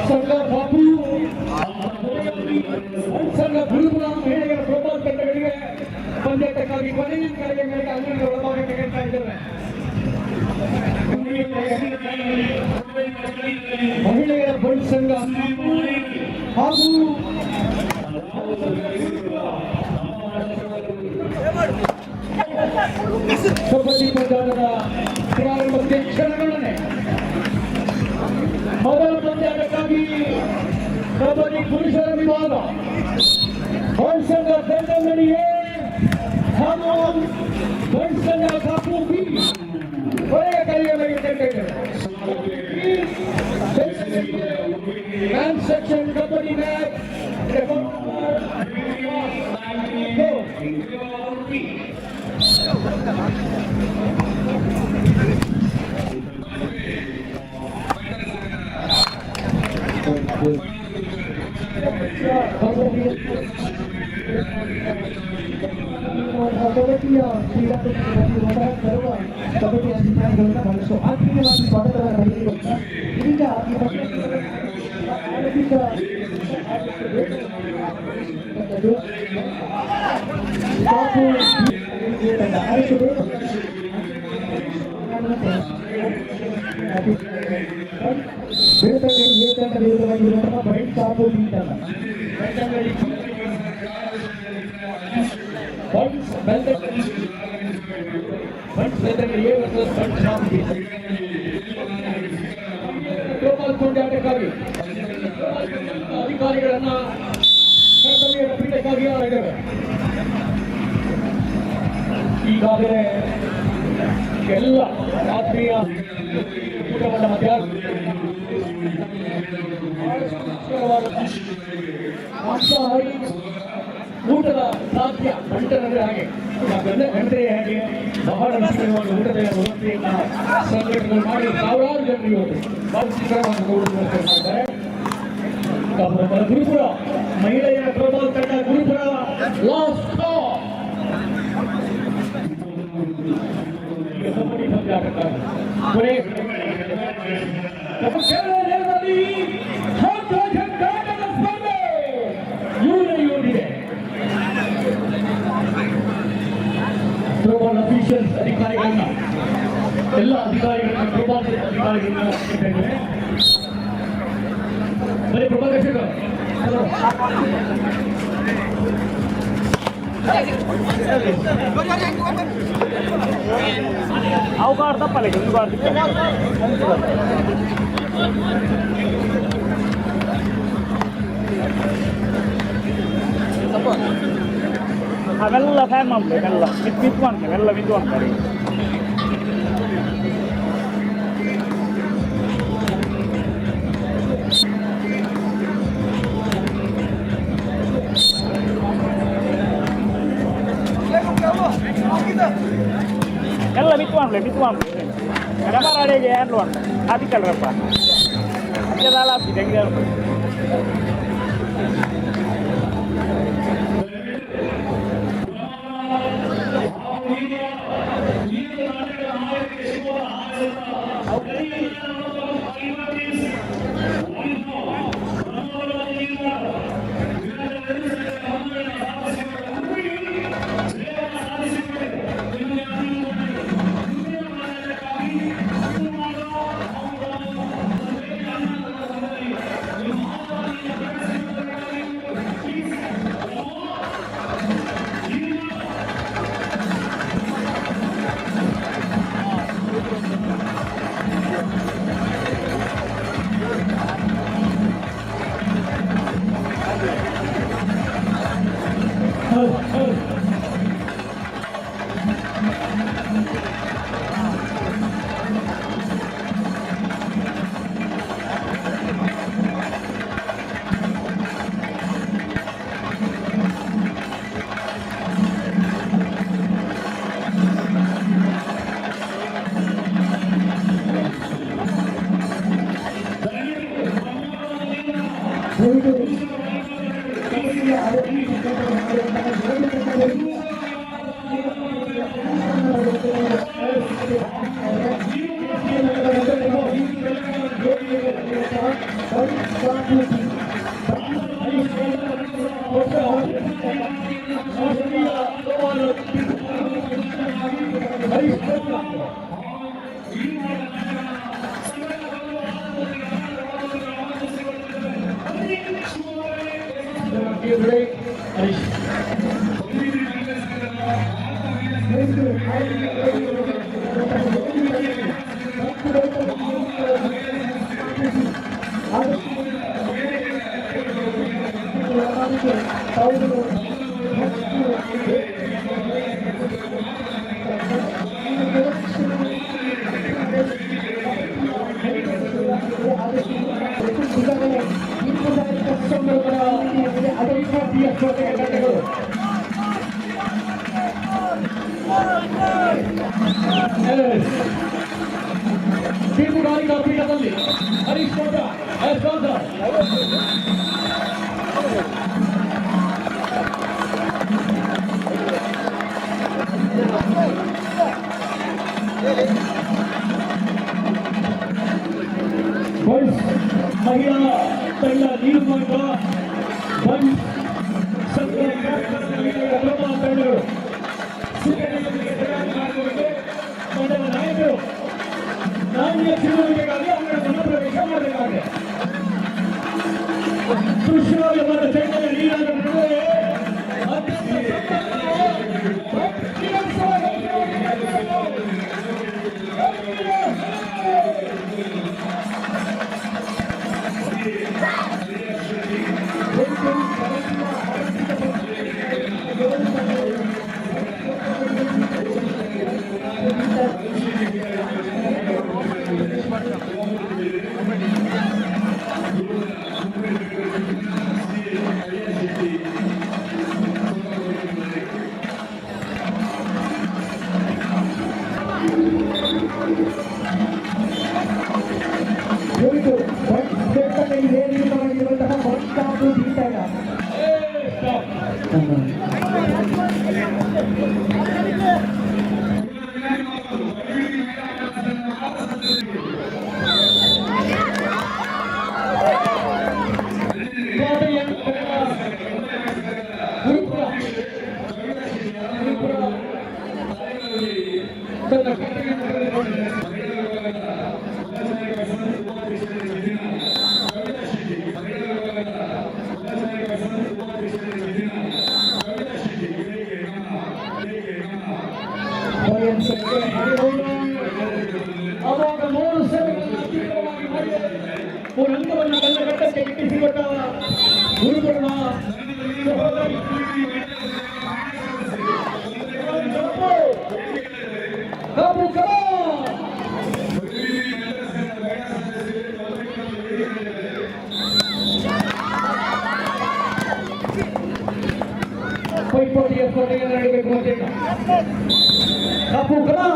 ಸಂಘ ಬಾಪು ಸಂಘ ಗುರುಗಳ ಮಹಿಳೆಯರ ಪ್ರೋತ್ಸಾಹ ತಂಡಗಳಿಗೆ ಪಂದ್ಯಾಟಕ್ಕಾಗಿ ಕೊನೆಯ ಕಡೆಯ ಮೇಲೆ ಅಂಗಡಿ ಒಳಭಾಗಕ್ಕೆ ಹೇಳ್ತಾ ಇದ್ದಾರೆ. ಮಹಿಳೆಯರ ಬಡ್ ಸಂಘ ಹಾಗೂ ಕಬಡ್ಡಿ ಮೈದಾನದ ಪ್ರಾರಂಭಕ್ಕೆ ಕ್ಷಣಗಣನೆ. ಮೊದಲ ಪಂದ್ಯಾಟಕ್ಕಾಗಿ ಕಬಡ್ಡಿ ಪುರುಷರ ವಿಭಾಗ ಸಂಘ ಬೆಂಗಳೂರಿಗೆ ಹಾಗೂ ಸಂಘ ಕಾಪು ಬಿ ಕೊನೆಯ ಕರೆಯ ಮೇಲೆ ಮ್ಯಾನ್ ಸೆಕ್ಷನ್ ಕಬಡ್ಡಿ ಮ್ಯಾಚ್ ಕಬಡ್ಡಿಯ ಕ್ರೀಡಾಪಟುಗಳನ್ನು ತರುವ ಕಬಡ್ಡಿ ಅಧಿಕಾರಿಗಳನ್ನು ಬಳಸುವ ಆತ್ಮೀಯವಾಗಿ ಸ್ವಾಗತವನ್ನು ನೀಡಿರುತ್ತಾರೆ. ಈಗ ಈ ಆರಂಭಿಕ ಬೆಳ್ತಂಗಡಿ ಎ ತಂಡ ವಿರುದ್ಧವಾಗಿರುವಂತಹ ಬೈಟ್ ಸಾಪು ಬಿ ತಂಡ. ಬೆಳ್ತಂಗಡಿ ಬೆಳ್ತಂಗಡಿ ಎ ವರ್ಸಸ್ ಬೈಟ್ ಸಾಪು ಬಿ. ಗ್ಲೋಬಲ್ ಪಂದ್ಯಾಟಕ್ಕಾಗಿ ಅಧಿಕಾರಿಗಳನ್ನ ಕರ್ತವ್ಯದ ಪೀಠಕ್ಕಾಗಿ ಆಗಿದ್ದಾರೆ. ಈಗಾಗಲೇ ಎಲ್ಲ ರಾತ್ರಿಯ ಊಟವನ್ನು ಮಧ್ಯಾಹ್ನ ಮಾಂಸಾಹಾರಿ ಊಟದ ಸಾಧ್ಯ ಗಂಟೆನಂದ್ರೆ ಹಾಗೆ ಗಂಟೆ ಹಾಗೆ ಬಹಳ ರುಚಿಕರವಾದ ಊಟದ ವ್ಯವಸ್ಥೆಯನ್ನು ಸಂಘಟನೆ ಮಾಡಿ ಸಾವಿರಾರು ಜನರು ಇವತ್ತು ಬಾಲಚಿತ್ರವನ್ನು ಮಾಡಿದ್ದಾರೆ. ಗುರುಪುರ ಮಹಿಳೆಯರ ಪ್ರಬಲ ತಂಡ ಗುರುಪುರ ಲಾಸ್ಟ್ ಗ್ಲೋಬಲ್ ಅಫಿಷಿಯಲ್ಸ್ ಅಧಿಕಾರಿಗಳನ್ನ ಎಲ್ಲ ಅಧಿಕಾರಿಗಳನ್ನ ಗ್ಲೋಬಲ್ ಅಧಿಕಾರಿಗಳನ್ನ ಬರೀ ಪ್ರಭಾಕರ್ ಅವಕಾಶ ತಪ್ಪಲ್ಲ ಅವೆಲ್ಲ ಫ್ಯಾನ್ ಮಾಡ್ಬೇಕೆಲ್ಲ ವಿದ್ವಾಂಸ ಎಲ್ಲ ವಿದ್ವಾಂಸರಿ. ಎಲ್ಲ ವಿದ್ವಾಂಸ ರಮಾರಾಡಿಗೆ ಏನು ಅಂತ ಅದಕ್ಕಲ್ರಪ್ಪ ಅದೆಲ್ಲ ಆಗ್ತಿದೆ ಹೆಂಗೆ ತೀರ್ಪುಗಾರಿಕಾ ಪೀಠದಲ್ಲಿ ಹರೀಶ್ ಗೌಡ ಮಹಿಳಾ ತಂಡ ನೀರುಪಾಕ ತಂಡಗಳು ನಾಯಕರು ನಾಣ್ಯ ತಿಳುವಳಿಕೆಗಾಗಿ ಮತ್ತು ಚೈತನ್ಯ ನೀರಾದ ನಡುವೆ ಅವಾಗ 3 ಸೇವೆಗಳನ್ನು ಅತ್ಯುತ್ತಮವಾಗಿ ಮಾಡಿದ್ದಾರೆ. ಒಂದು ಹಂತವನ್ನು ಕಲ್ಲಘಟ್ಟಕ್ಕೆ ಇಟ್ಟಿಸಿಕೊಟ್ಟ ಗುರುಗಳನ್ನ ಪೈಪೋಟಿಯ ಸ್ಪರ್ಧೆಯನ್ನು ನಡೆಯಬೇಕು ಅಂತ ಕಪ್ಪು ಕಲಾ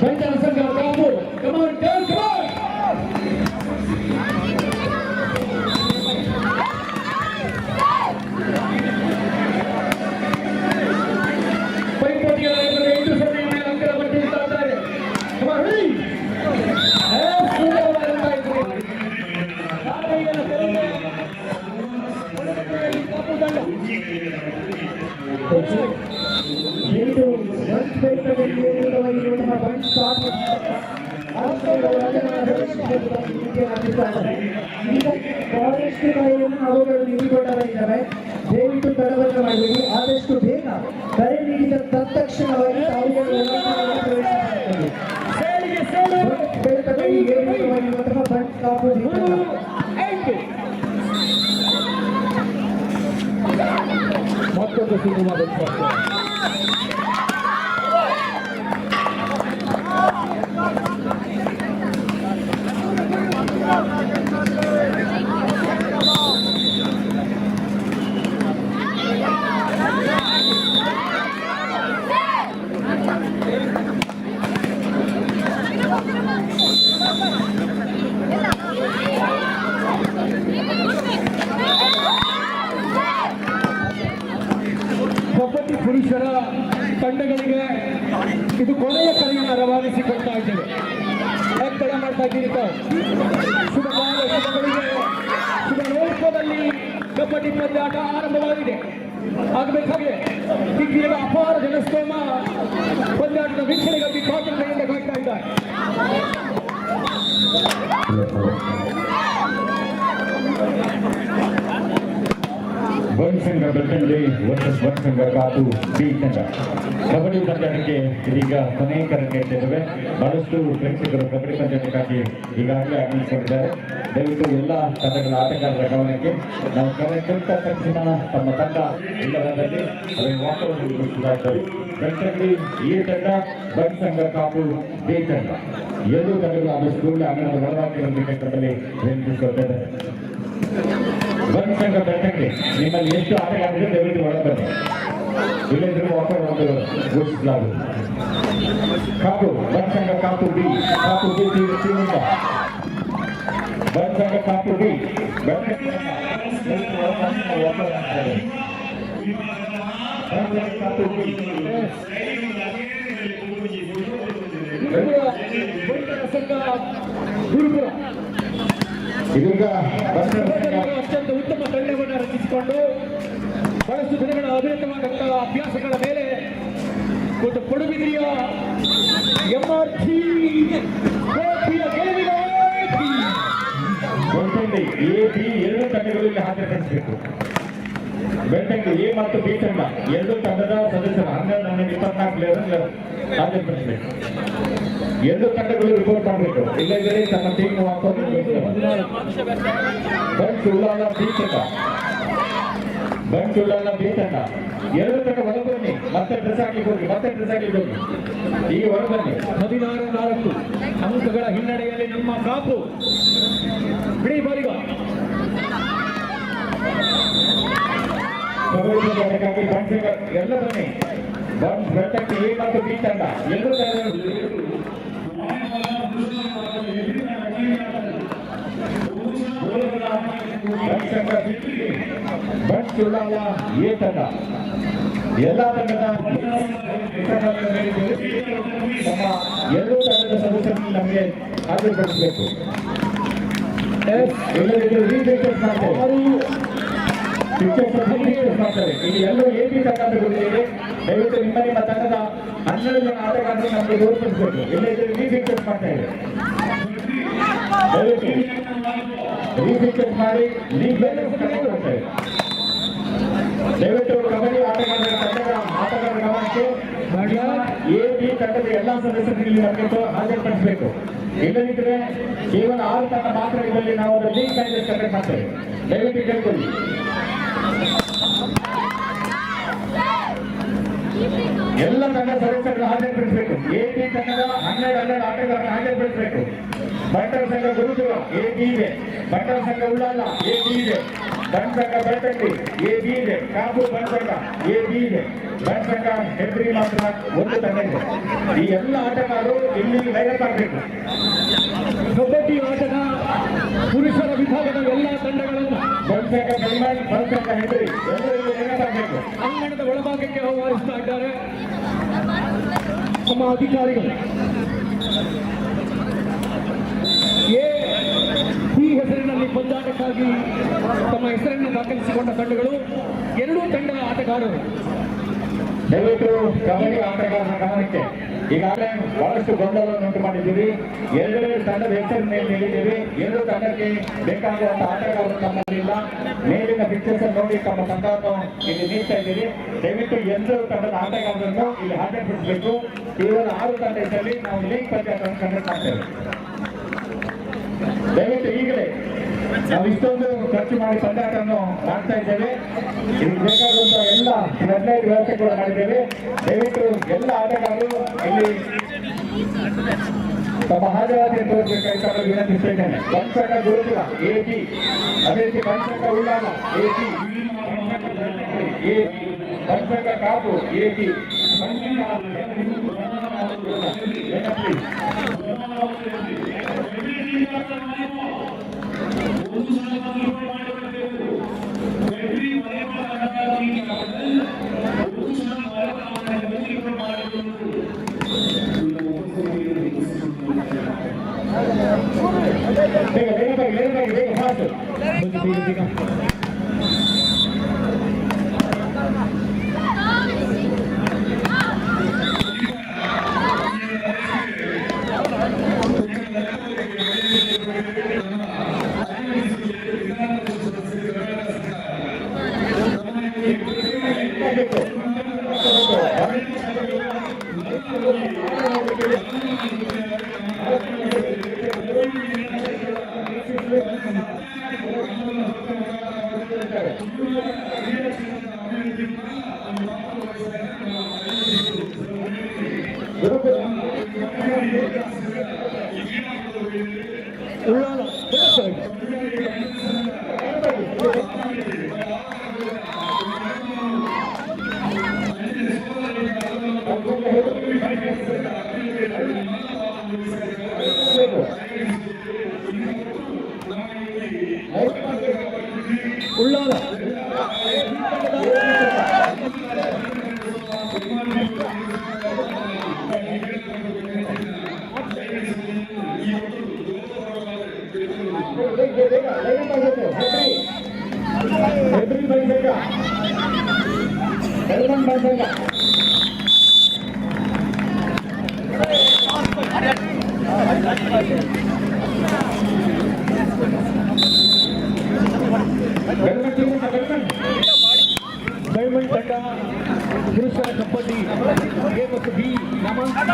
Banjar Sangha Kapur, come on, girl, come on! ಪೈಪೋಟಿಯ ಎಂಟು ಸೊನ್ನೆ ಅಂಕದ ಮಟ್ಟಿಗೆ ಇದ್ದಾರೆ. Come on, hurry! ಸುಂದರವಾದಂತಹ ಇದು. ಕಾರೈಗಳ ತೆರೆಗೆ ಕಪ್ಪು ದಂಡ. ಎಂಟು ಫಾರೆಸ್ಟ್ ಕಾಯಿಯನ್ನು ಅವುಗಳು ನಿಂತುಕೊಂಡವರಿದ್ದಾವೆ. ದಯವಿಟ್ಟು ತಡವನ್ನು ಮಾಡಬೇಡಿ. ಆದಷ್ಟು ಬೇಗ ಕರೆ ನೀಡಿದ ತತ್ಕ್ಷಣವಾಗಿ ತಾವುಗಳು ಬೆಳಕಲ್ಲಿ ಏರಿರುವಂತಹ ಬಂಡ್ ಕಾಪು ಮತ್ತೊಂದು ಸಿನಿಮಾದ ಕಬಡ್ಡಿ ಪುರುಷರ ತಂಡಗಳಿಗೆ ಇದು ಕೊನೆಯ ಕರೆಯನ್ನು ರವಾನಿಸಿಕೊಡ್ತಾ ಇದ್ದೇವೆ. ಎಕ್ಕಡ ಮಾಡ್ತಾ ಇದ್ದೀರಿ ತಾವು. ಶುಭಗಳಿಗೆ ಶುಭ ನೋಡ್ಕೋದಲ್ಲಿ ಕಬಡ್ಡಿ ಪಂದ್ಯಾಟ ಆರಂಭವಾಗಿದೆ. ಆಗಬೇಕಾಗಿದೆ ದಿಗ್ಗಿರದ ಅಪಾರ ಜನಸ್ತೋಮ ಪಂದ್ಯಾಟದ ವೀಕ್ಷಣೆಗಾಗಿ ಕಾತುರತೆಯಿಂದ ಕಾಯ್ತಾ ಇದ್ದಾರೆ. ಸಂಘ ಬೆಳ್ತಂಗಡಿ ವರ್ಸಸ್ ಸಂಘ ಕಾಪು ಬಿ ತಂಡ ಕಬಡ್ಡಿ ಪಂದ್ಯಾಟಕ್ಕೆ ಇದೀಗ ಕೊನೆಯ ಕರೆ ನೀಡ್ತಿದ್ದೇವೆ. ಬಹಳಷ್ಟು ಪ್ರೇಕ್ಷಕರು ಕಬಡ್ಡಿ ಪಂದ್ಯಾಟಕ್ಕಾಗಿ ಈಗಾಗಲೇ ಆಗಮಿಸಿಕೊಂಡಿದ್ದಾರೆ. ದಯವಿಟ್ಟು ಎಲ್ಲ ತಂಡಗಳ ಆಟಗಾರರ ಗಮನಕ್ಕೆ ನಾವು ಕರೆ ಕೊಟ್ಟ ತಕ್ಷಣ ತಮ್ಮ ತಂಡ ಇಲ್ಲವಾದಲ್ಲಿ ಅದನ್ನು ವಾಸ್ತವವಾಗಿ ಬೆಳ್ತಂಗಡಿ ಈ ತಂಡ ಸಂಘ ಕಾಪು ಬಿ ತಂಡ ಎರಡೂ ತಂಡಗಳು ಆದಷ್ಟು ಕೂಡಲೇ ಅಂಗಣದ ಹೊರವಾಗಿ ಕ್ಷೇತ್ರದಲ್ಲಿ ವಿನಂತಿಸಿಕೊಳ್ತಾರೆ. ಸಂಘ ಬೆಳ್ತಂಗಡಿ ನಿಮ್ಮಲ್ಲಿ ಎಷ್ಟು ಆಟಗಾರರು ದಯವಿಟ್ಟು ಒಳ ಬನ್ನಿ. ಇಲ್ಲದಿರುವ ವಾಪಸ್ ಒಂದು ಘೋಷಿಸಲಾಗುವುದು. ಕಾಪು ಸಂಘ ಕಾಪು ಬಿ ಶ್ರೀಮಂತ ಸಂಘ ಕಾಪು ಬಿ ಕಾಪು ಬಿ ಗುರುಪುರ ಇದೀಗ ಅತ್ಯಂತ ಉತ್ತಮ ತಂಡವನ್ನು ರಚಿಸಿಕೊಂಡು ಬಹಳಷ್ಟು ದಿನಗಳ ಅವಿರತವಾದಂತಹ ಅಭ್ಯಾಸಗಳ ಮೇಲೆ ಒಂದು ಪಡುಬಿದ್ರಿಯ MRG ಟ್ರೋಫಿಯ ಗೆಲುವಿಗಾಗಿ ಬೆಳ್ತಂಡಿ ಎ ಬಿ ಎರಡು ತಂಡಗಳಲ್ಲಿ ಹಾಜರುಪಡಿಸಬೇಕು. ಬೆಳ್ತಂಡಿ ಎ ಮತ್ತು ಬಿ ತಂಡ ಎರಡು ತಂಡದ ಸದಸ್ಯರು 12-24 ಪ್ಲೇಯರ್ ಹಾಜರುಪಡಿಸಬೇಕು. ಎರಡು ತಂಡಗಳು ರಿಪೋರ್ಟ್ ಮಾಡಬೇಕು. ಇಲ್ಲದಿದ್ದರೆ ತಮ್ಮ ಟೀಮ್ ವಾಪಸ್ ಬಂಚುಳ್ಳಾಲ ಬಿ ತಂಡ ಎರಡು ತಂಡ ಹೊರಬನ್ನಿ. ಮತ್ತೆ ಡ್ರೆಸ್ ಹಾಕಿ ಹೋಗಿ ಈಗ ಹೊರಬನ್ನಿ. 16-4 ಅಂಕಗಳ ಹಿನ್ನಡೆಯಲ್ಲಿ ನಮ್ಮ ಕಾಪು ಬಿಡಿ ಬಾಲಿಗ ಎಲ್ಲ ಬನ್ನಿ. ಬೆಳ್ತಂಡಿ ಎ ಮತ್ತು ಬಿ ತಂಡ ಎರಡು ಬಂಚುಳ್ಳಾಲ ಎ ತಂಡ ಎಲ್ಲ ತಂಡದ ನಮ್ಮ ಎರಡೂ ತಂಡದ ಸದಸ್ಯರಲ್ಲಿ ನಮಗೆ ಹಾಜರುಪಡಿಸಬೇಕು. ಮಾಡ್ತಾರೆ. ಇಲ್ಲಿ ಎಲ್ಲರೂ ಎಪಿ ತಂಡಗಳಿವೆ. ದಯವಿಟ್ಟು ನಿಮ್ಮ ತಂಡದ 12 ಜನ ಆಟಗಾರರು ನಮಗೆ ತೋರಿಸಬೇಕು. ಎಲ್ಲರೂ ರೀಫಿಕ್ಸಸ್ ಮಾಡ್ತಾ ಇದೆ. ದಯವಿಟ್ಟು ರೀಫಿಕ್ಸಸ್ ಮಾಡಿ ಲೀಗ್ ಹೋಗ್ತಾರೆ. ದಯವಿಟ್ಟು ಕಬಡ್ಡಿ ಆಟಗಾರರ ಗಮನಕ್ಕೆ ಎ ಬಿ ತಂಡದ ಎಲ್ಲಾ ಸದಸ್ಯರಲ್ಲಿ ನಮಗೆ ಹಾಜರುಪಡಿಸಬೇಕು. ಇಲ್ಲದಿದ್ದರೆ ಕೇವಲ 6 ತಂಡ ಮಾತ್ರ ಇದರಲ್ಲಿ ನಾವು ಲೀಗ್ ಮ್ಯಾಚಸ್ ಕಂಡಕ್ಟ್ ಮಾಡ್ತೇವೆ. ದಯವಿಟ್ಟು ಕೇಳ್ಕೊಳ್ಳಿ. ಎಲ್ಲ ತಂಡ ಸದಸ್ಯರನ್ನು ಹಾಜರುಪಡಿಸಬೇಕು. ಎ ಬಿ ತಂಡದ 12 ಆಟಗಾರರನ್ನು ಹಾಜರುಪಡಿಸಬೇಕು. ಬಂಟರ ಸಂಘ ಗುರುಜುವ ಎ ಬಿ ಇದೆ. ಬಂಟರ ಸಂಘ ಉಳ್ಳಾಲ ಎ ಬಿ ಇದೆ. ಬನ್ ಸಂಘ ಬೆಳ್ತಂಡಿ ಎ ಬಿ ಇದೆ. ಕಾಪು ಬನ್ ಸಂಘ ಎ ಬಿ ಇದೆ. ಬನ್ ಸಂಘ ಹೆಬ್ರಿ ಮಾತ್ರ ಒಂದು ತಂಡ ಇದೆ. ಈ ಎಲ್ಲ ಆಟಗಾರರು ಇಲ್ಲಿ ಲೈನಪ್ ಆಗಬೇಕು. ಕಬಡ್ಡಿ ಆಟದ ಪುರುಷರ ವಿಭಾಗದ ಎಲ್ಲ ತಂಡಗಳನ್ನು ಬನ್ ಸಂಘ ಕೈಮಾಡಿ ಬನ್ ಸಂಘ ಹೆಬ್ರಿ ಎಲ್ಲರೂ ಇಲ್ಲಿ ಲೈನಪ್ ಆಗಬೇಕು. ಅಂಗಣದ ಒಳಭಾಗಕ್ಕೆ ಆಹ್ವಾನಿಸ್ತಾ ಇದ್ದಾರೆ ನಮ್ಮ ಅಧಿಕಾರಿಗಳು. ಈ ಹೆಸರಿನಲ್ಲಿ ಪಂದ್ಯಾಟಕ್ಕಾಗಿ ತಮ್ಮ ಹೆಸರನ್ನು ದಾಖಲಿಸಿಕೊಂಡ ತಂಡಗಳು ಎರಡೂ ತಂಡದ ಆಟಗಾರರು. ದಯವಿಟ್ಟು ಕಬಡ್ಡಿ ಆಟಗಾರರ ಗಮನಕ್ಕೆ ಈಗಾಗಲೇ ಬಹಳಷ್ಟು ಗೊಂದಲವನ್ನು ಉಂಟು ಮಾಡಿದ್ದೀವಿ. ಎರಡನೇ ತಂಡದ ಹೆಸರಿನಲ್ಲಿ ನೀಡಿದ್ದೀವಿ. ಎರಡು ತಂಡಕ್ಕೆ ಬೇಕಾಗುವಂತಹ ಆಟಗಾರರು ನಮ್ಮಲ್ಲಿಲ್ಲ. ಮೇಲಿನ ಪಿಕ್ಚರ್ಸ್ ನೋಡಿ ತಮ್ಮ ತಂಡವನ್ನು ಇಲ್ಲಿ ನೀಡ್ತಾ ಇದ್ದೀರಿ. ದಯವಿಟ್ಟು ಎರಡು ತಂಡದ ಆಟಗಾರರನ್ನು ಇಲ್ಲಿ ಹಾಜರುಪಡಿಸಬೇಕು. ಕೇವಲ 6 ತಂಡ ಇದ್ದಲ್ಲಿ ನಾವು ಲೀಗ್ ಪಂದ್ಯಗಳನ್ನು ಕಂಡಕ್ಟ್ ಮಾಡ್ತೇವೆ. ದಯವಿಟ್ಟು ಈಗಲೇ ನಾವು ಇಷ್ಟೊಂದು ಖರ್ಚು ಮಾಡಿ ಪಂದ್ಯಾಟವನ್ನು ಮಾಡ್ತಾ ಇದ್ದೇವೆ. ಇದಕ್ಕೆ ಬೇಕಾಗುವಂತಹ ಎಲ್ಲ ಫ್ಲಡ್ಲೈಟ್ ವ್ಯವಸ್ಥೆ ಕೂಡ ಮಾಡಿದ್ದೇವೆ. ದಯವಿಟ್ಟು ಎಲ್ಲ ಆಟಗಾರರು ಇಲ್ಲಿ ತಮ್ಮ ಹಾಜರಾತಿ ತೋರಿಸಬೇಕಾಗಿ ವಿನಂತಿಸ್ತಾ ಇದ್ದೇನೆ. ಬಂಸಕ ಗುರುಜುವ ಎ ಬಿ, ಅದೇ ರೀತಿ ಬಂಸಕ ಉಳ್ಳಾಲ ಎ ಬಿ, ಬಂಸಕ Kapu A B, Ullal diamond ತಂಡ ಪುರುಷರ ಕಬಡ್ಡಿ ಎ ಮತ್ತು ಬಿ ನಾಮಾಂಕಿತ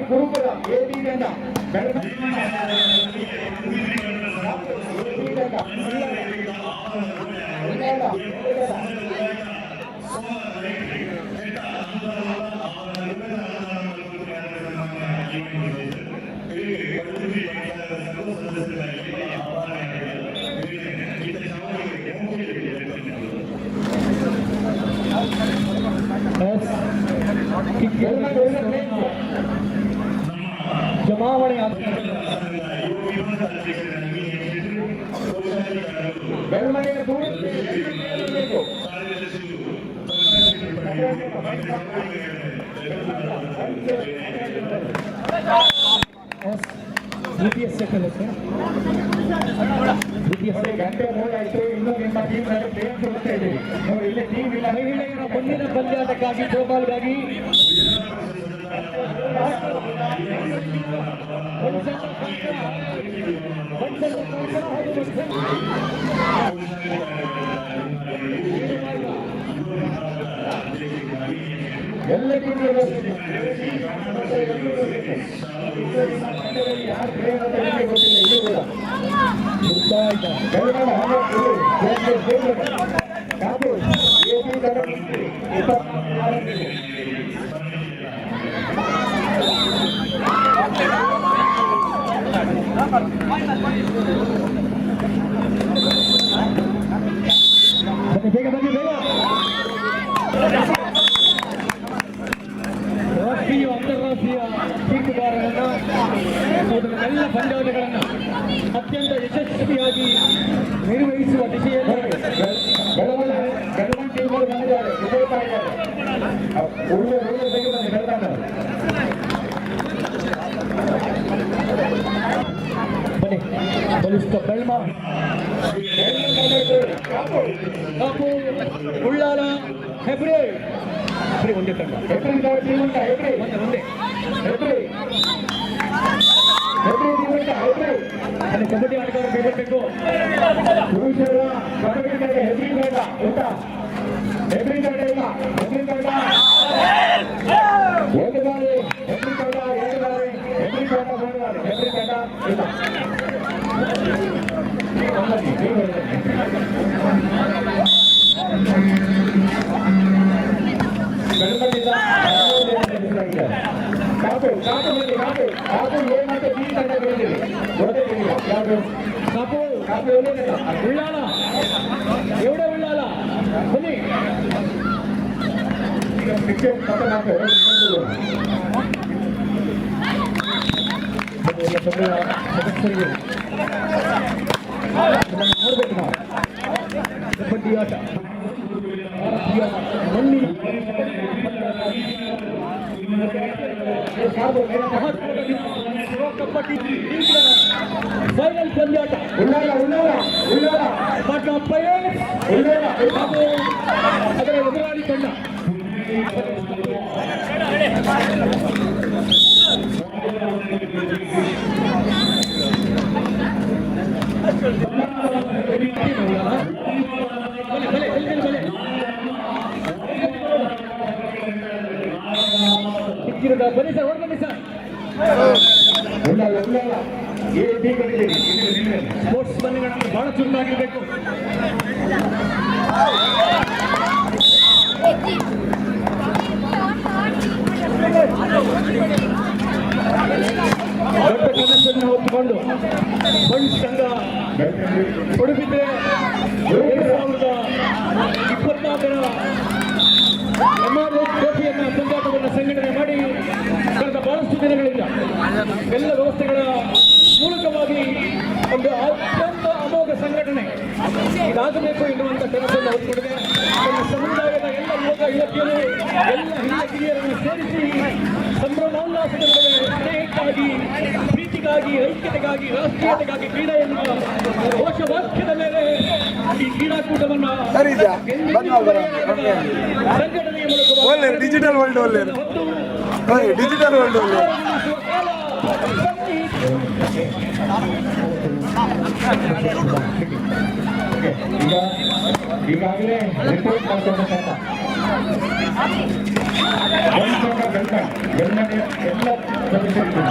ಗುರುಕುಲ ಎ ಜಮಾವಣೆ ಬೆಳವಣಿಗೆ ದ್ವಿತೀಯ ಸೆಕೆಂಡ್ ಗಂಟೆ ಮೂರಾಯಿತು. ಇನ್ನೂ ನಿಮ್ಮ ಟೀಮ್ ಪ್ಲೇಯರ್ಸ್ ಹೋಗ್ತಾ ಇದ್ದೀವಿ. ನಾವು ಇಲ್ಲೇ ಟೀಮ್ ಇಲ್ಲ. ಮಹಿಳೆಯರ ಮುಂದಿನ ಪಂದ್ಯಾಟಕ್ಕಾಗಿ ಥ್ರೋಬಾಲ್ಗಾಗಿ ಎಲ್ಲ ಬೇಗ ಬನ್ನಿ ಬೇಗ. ರಾಷ್ಟ್ರೀಯ ಅಂತಾರಾಷ್ಟ್ರೀಯ ತೀರ್ಪುಗಾರರನ್ನು ಎಲ್ಲ ಪಂದ್ಯಾವಳಿಗಳನ್ನು ಅತ್ಯಂತ ಯಶಸ್ವಿಯಾಗಿ ನಿರ್ವಹಿಸುವ ದಿಶೆಯಲ್ಲಿ ಕೆಲವೊಂದು ಟೀಮ್ಗಳು ಬಂದಿದ್ದಾರೆ, ವಿಜಯಿಸ್ತಾ ಇದ್ದಾರೆ. ಒಳ್ಳೆ ಬೇಗ ಬನ್ನಿ ಬೆಳಗಾವಿ ಬನ್ನಿ. ಬಲಿಷ್ಠ ಬೆಳ್ಮ ಕಾಪು ಉಳ್ಳಾಲ ಹೆಬ್ರಿ ಒಂದೇ ತಂಡ ಒಂದೇ ಅಲ್ಲಿ ಕಬಡ್ಡಿ ಆಟಗಾರರು ಬೇಕಬೇಕು. ಪುರುಷರ ಕಬಡ್ಡಿ ಹೆಬ್ರಿ ತಂಡ ಊಟ ಹೆಬ್ರಿ ತಂಡ ಇಲ್ಲ. ಹೆಬ್ರಿ ತಂಡ ಒಂದು ಬಾರಿ ಹೆಬ್ರಿ ತಂಡ ಎರಡು ಬಾರಿ ಹೆಬ್ರಿ ತಂಡ ಮೂರು ಬಾರಿ ಹೆಬ್ರಿ ತಂಡ ಇಲ್ಲ. ಕಾಪು ಕಾಪು ಬನ್ನಿ. ಕಾಪು ಕಾಪು ಎ ಮತ್ತು ಬಿ ತಂಡ ಬೆಳೆದಿದೆ. ಯಾವುದು ಕಾಪು ಕಾಪು ಉಳ್ಳಾಲ ಎವಡೆ ಉಳ್ಳಾಲ ಬನ್ನಿ. ಕ್ರಿಕೆಟ್ ಸದಸ್ಯರಿಗೆ ನೋಡ್ಬೇಕು ನಾವು. ಕಬಡ್ಡಿ ಆಟ ಭಾರತೀಯ ಮಣ್ಣಿನ ಕಬಡ್ಡಿ ಫೈನಲ್ ಪಂದ್ಯಾಟ. ಉಳ್ಳಾಲ ಉಳ್ಳಾಲ ಉಳ್ಳಾಲ ಪಾಟ್ನಾ ಪೈರೇಟ್ಸ್ ಉಳ್ಳಾಲ ಹಾಗೂ ಅದರ ಎದುರಾಳಿ ತಂಡ ಬನ್ನಿ ಸರ್, ಹೊರಬನ್ನಿ ಸರ್. ಸ್ಪೋರ್ಟ್ಸ್ ಬನ್ನಿಗಳನ್ನು ಬಹಳ ಚುರುಕಾಗಿರಬೇಕು. ಎಲ್ಲ ವ್ಯವಸ್ಥೆಗಳ ಮೂಲಕವಾಗಿ ಒಂದು ಅತ್ಯಂತ ಅಮೋಘ ಸಂಘಟನೆ ಇದಾಗಬೇಕು ಎನ್ನುವಂಥ ಕೆಲಸವನ್ನು ಹೊರತುಪಡಿದೆ ನಮ್ಮ ಸಮುದಾಯದ ಎಲ್ಲ ಯುವಕ ಯುವತಿಯರು ಎಲ್ಲ ಹಿರಿಯ ಕಿರಿಯರನ್ನು ಸೇರಿಸಿ ಸಂಭ್ರಮೋಲ್ಲಾಸದ ನಡುವೆ ಸ್ನೇಹಕ್ಕಾಗಿ ಪ್ರೀತಿಗಾಗಿ ಐಕ್ಯತೆಗಾಗಿ ರಾಷ್ಟ್ರೀಯತೆಗಾಗಿ ಕ್ರೀಡೆ ಎನ್ನುವ ಘೋಷವಾಕ್ಯದ ಮೇಲೆ ಈ ಕ್ರೀಡಾಕೂಟವನ್ನು ಸಂಘಟನೆಯ ಮೂಲಕ ಡಿಜಿಟಲ್ ವರ್ಲ್ಡ್ ಒಳ್ಳೆ ಡಿಜಿಟಲ್ ವರ್ಲ್ಡ್ ಒಳ್ಳೆ ಈಗಾಗಲೇ ರಿಪೋರ್ಟ್ ಮಾಡ್ಕೊಂಡು ಎಲ್ಲ ಸದಸ್ಯರು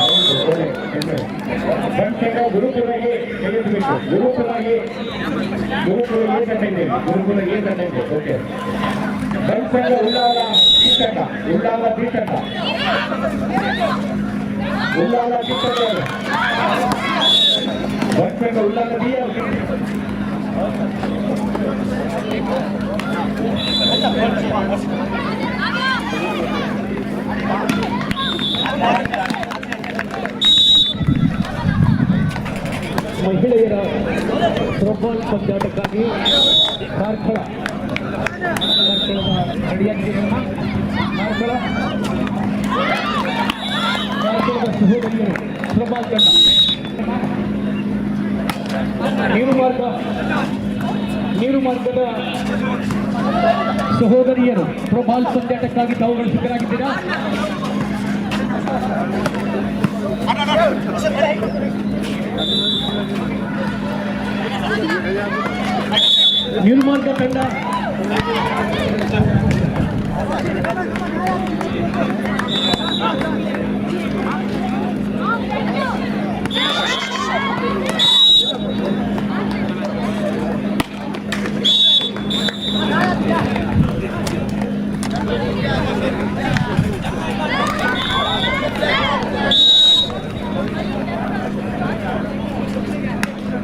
ಗುರುಕುಲಗೆ ತೆಗೆದುಬಿಟ್ಟು ಗುರುಕುಲ ಎ ತಂಡ ಇದೆ ಗುರುಕುಲ ಎ ತಂಡ ಇದೆ ಓಕೆ ಬಂಸಂಗ ಉಳ್ಳಾಲ ಬಿ ತಂಡ ಉಳ್ಳಾಲ ಬಿ ತಂಡ ಉಳ್ಳಾಲ ಬಿ ತಂಡ ಬಂಸಂಗ ಉಳ್ಳಾಲ ಬಿ ಮಹಿಳೆಯರ ಥ್ರೋಬಾಲ್ ಪಂದ್ಯಾಟಕ್ಕಾಗಿ ಕಾರ್ಕಳದ ಸಹೋದರಿಯರು ಥ್ರೋಬಾಲ್ ತಂಡ ನೀರು ಮಾರ್ಗದ ಸಹೋದರಿಯರು ಥ್ರೋಬಾಲ್ ಪಂದ್ಯಾಟಕ್ಕಾಗಿ ತಾವುಗಳು ಸಿದ್ಧರಾಗಿದ್ದೀರಾ? ನೀರುಮಾರ್ಗ ತಂಡ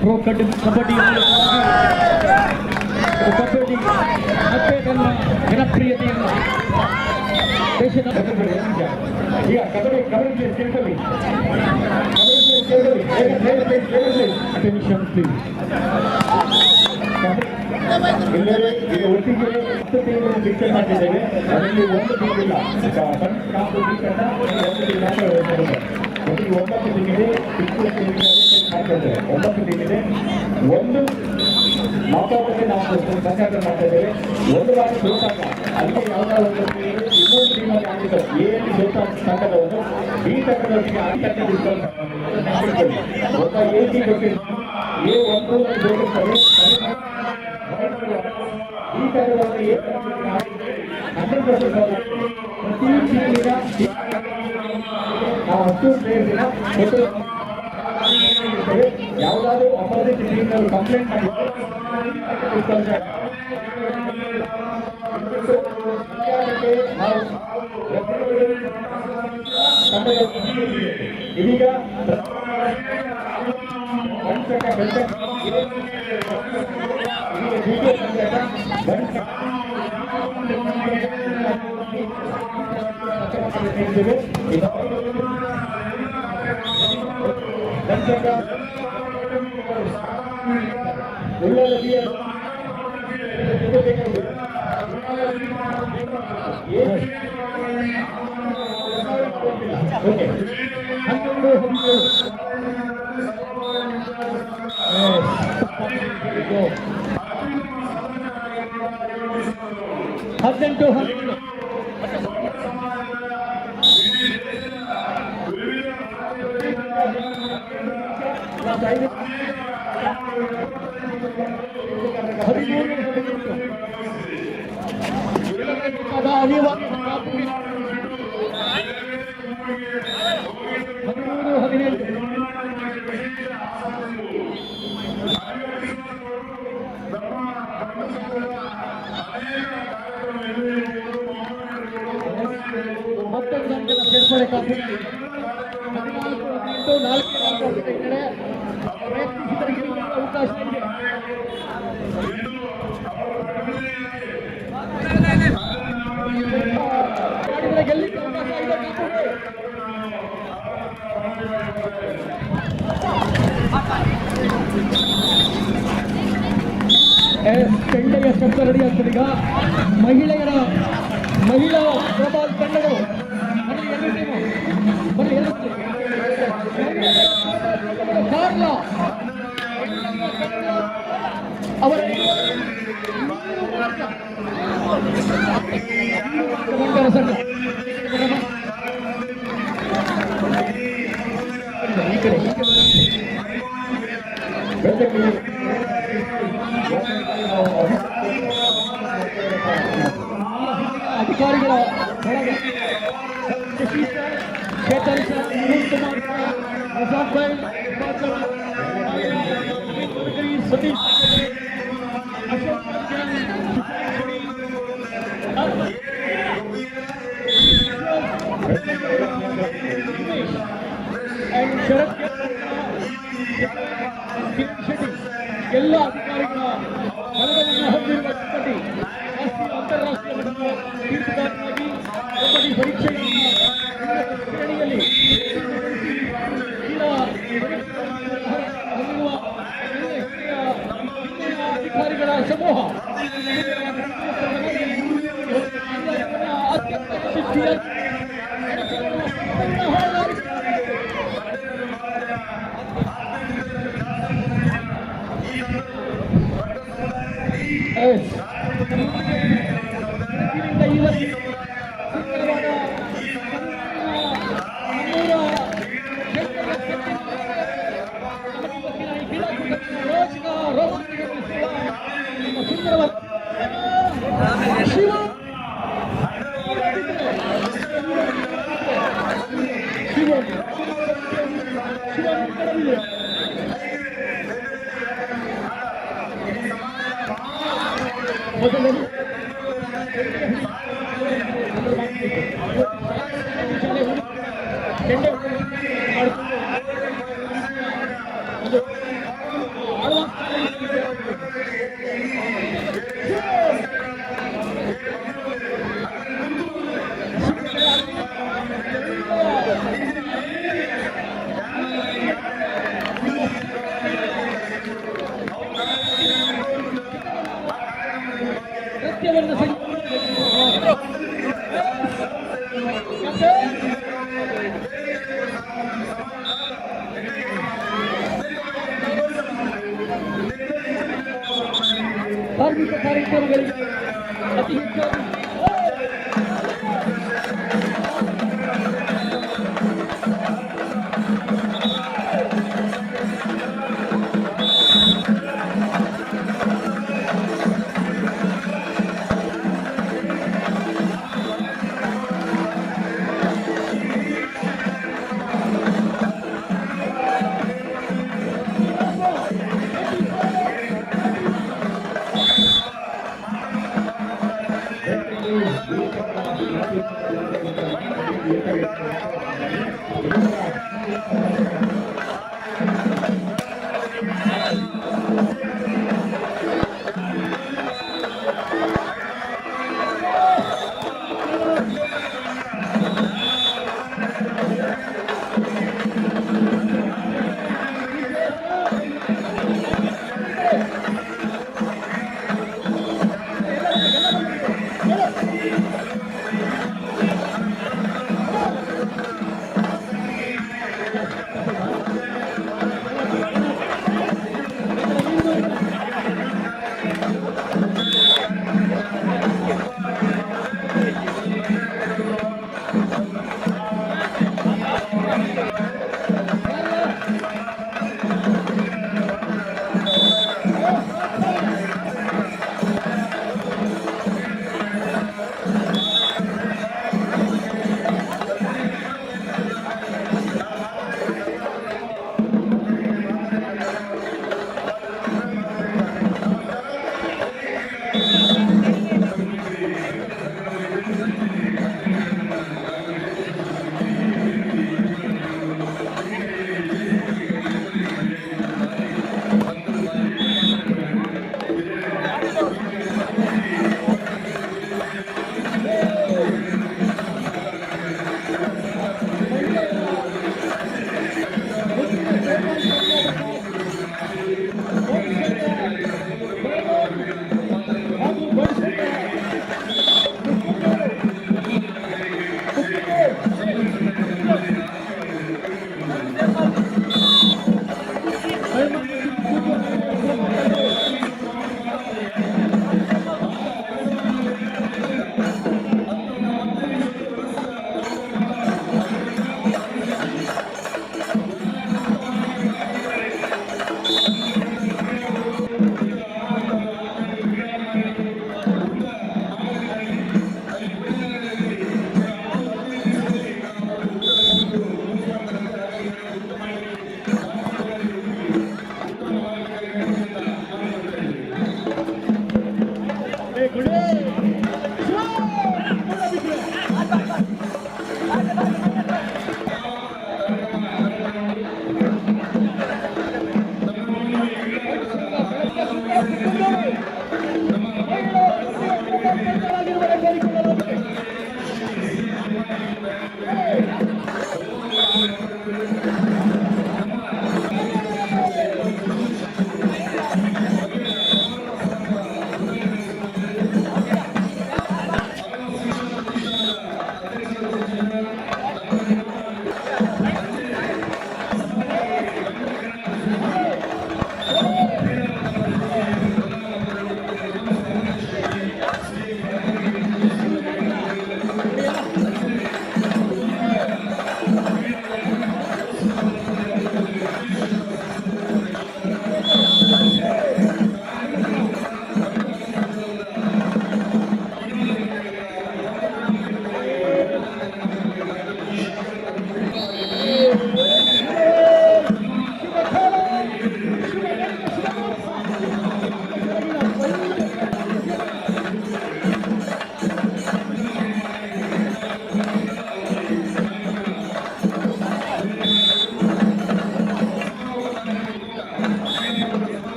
ಪ್ರೋ ಕಬಡ್ಡಿ ಮತ್ತೆ ತನ್ನ ಜನಪ್ರಿಯತೆಯನ್ನು ದೇಶದ ಈಗ ಕಬಡ್ಡಿ ಕೇಳ್ಕೊಳ್ಳಿ ಅಟೆನ್ಷನ್ ಪ್ಲೀಸ್ ಎಲ್ಲರೂ ಈಗ ಒಟ್ಟಿಗೆ 10 ಟೀಮ್ಗಳು ಡಿಕ್ಲೇರ್ ಮಾಡಿದ್ದೇವೆ ಅದರಲ್ಲಿ ಒಂದು ಟೀಮ್ ಇಲ್ಲ ಫಸ್ಟ್ ಕಾಪು ಟೀಮ್ ಅಂತ ಒಂದು ಟೀಮ್ ಮಾತ್ರ ಒಟ್ಟಿಗೆ 9 ಟೀಮ್ ಇದೆ 9 ಟೀಮ್ ಇದೆ ಒಂದು ನಾಕೌಟ್ಗೆ ನಾವು ಕನ್ಸಿಡರ್ ಮಾಡ್ತಾ ಇದ್ದೇವೆ ಒಂದು ಬಾರಿ ಸೋತಾಗ ಅಲ್ಲಿ ಯಾವ್ದಾದ್ರು ಒಂದು ಟೀಮ್ ಇನ್ನೊಂದು ಟೀಮಲ್ಲಿ ಆಗಿದ್ದು ಏನು ಸೋತ ತಂಡದವರು ಬಿ ತಂಡದವರಿಗೆ ಆ ತಂಡ ಡಿಸ್ಕೌಂಟ್ ಒಬ್ಬ ಎ ಟೀಮ್ ಕೊಟ್ಟಿದ್ದು ಎ ಒಂದು ಜೋಡಿಸ್ತಾರೆ ಈ ತಂಡದವರು ಎ 100% ಪ್ರತಿ ಟೀಮಿನ ನಾವು 10 ಪ್ಲೇಯರ್ನ ಕೊಟ್ಟು ಯಾವುದಾದ್ರೂ ಅಪೋಸಿಟ್ ಟೀಮ್ನವರು ಕಂಪ್ಲೇಂಟ್ ಮಾಡಿದ್ರೆ ಇದೀಗ ಹದಿನೆಂಟು ಕೆಂಡೆಯ ಶಬ್ದ ರೆಡಿ ಆಗ್ತದೆ ಈಗ. ಮಹಿಳಾ ಥ್ರೋಬಾಲ್ ತಂಡಗಳು ಕಾರ್ಲಾ ಅವರ ಸಂಘ ಅಧಿಕಾರಿಗಳ ಚೇತನ್ ಸರ್, ಅನಿಲ್ ಕುಮಾರ್ ಸರ್, ಪ್ರಸಾದ್ ಭಾಯ್, ಸತೀಶ್, ಅಶೋಕ್ ಶರತ್ ಎಲ್ಲ ಅಧಿಕಾರಿಗಳ ಬಲಗವನ್ನು ಹೊಂದಿರುವ ಕಬಡ್ಡಿ ರಾಷ್ಟ್ರೀಯ ಅಂತಾರಾಷ್ಟ್ರೀಯ ಮಟ್ಟದ ತೀರ್ಪುಗಾರರಾಗಿ ಕಬಡ್ಡಿ ಪರೀಕ್ಷೆಗಳನ್ನು ಶ್ರೇಣಿಯಲ್ಲಿ ಹೊಂದಿರುವ ಅಧಿಕಾರಿಗಳ ಸಮೂಹ ಅತ್ಯಂತ ಯಶಸ್ವಿಯಾಗಿ ಧಾರ್ಮಿಕ ಕಾರ್ಯಕ್ರಮಗಳಿಗೆ ಅತಿ ಹೆಚ್ಚಾಗಿ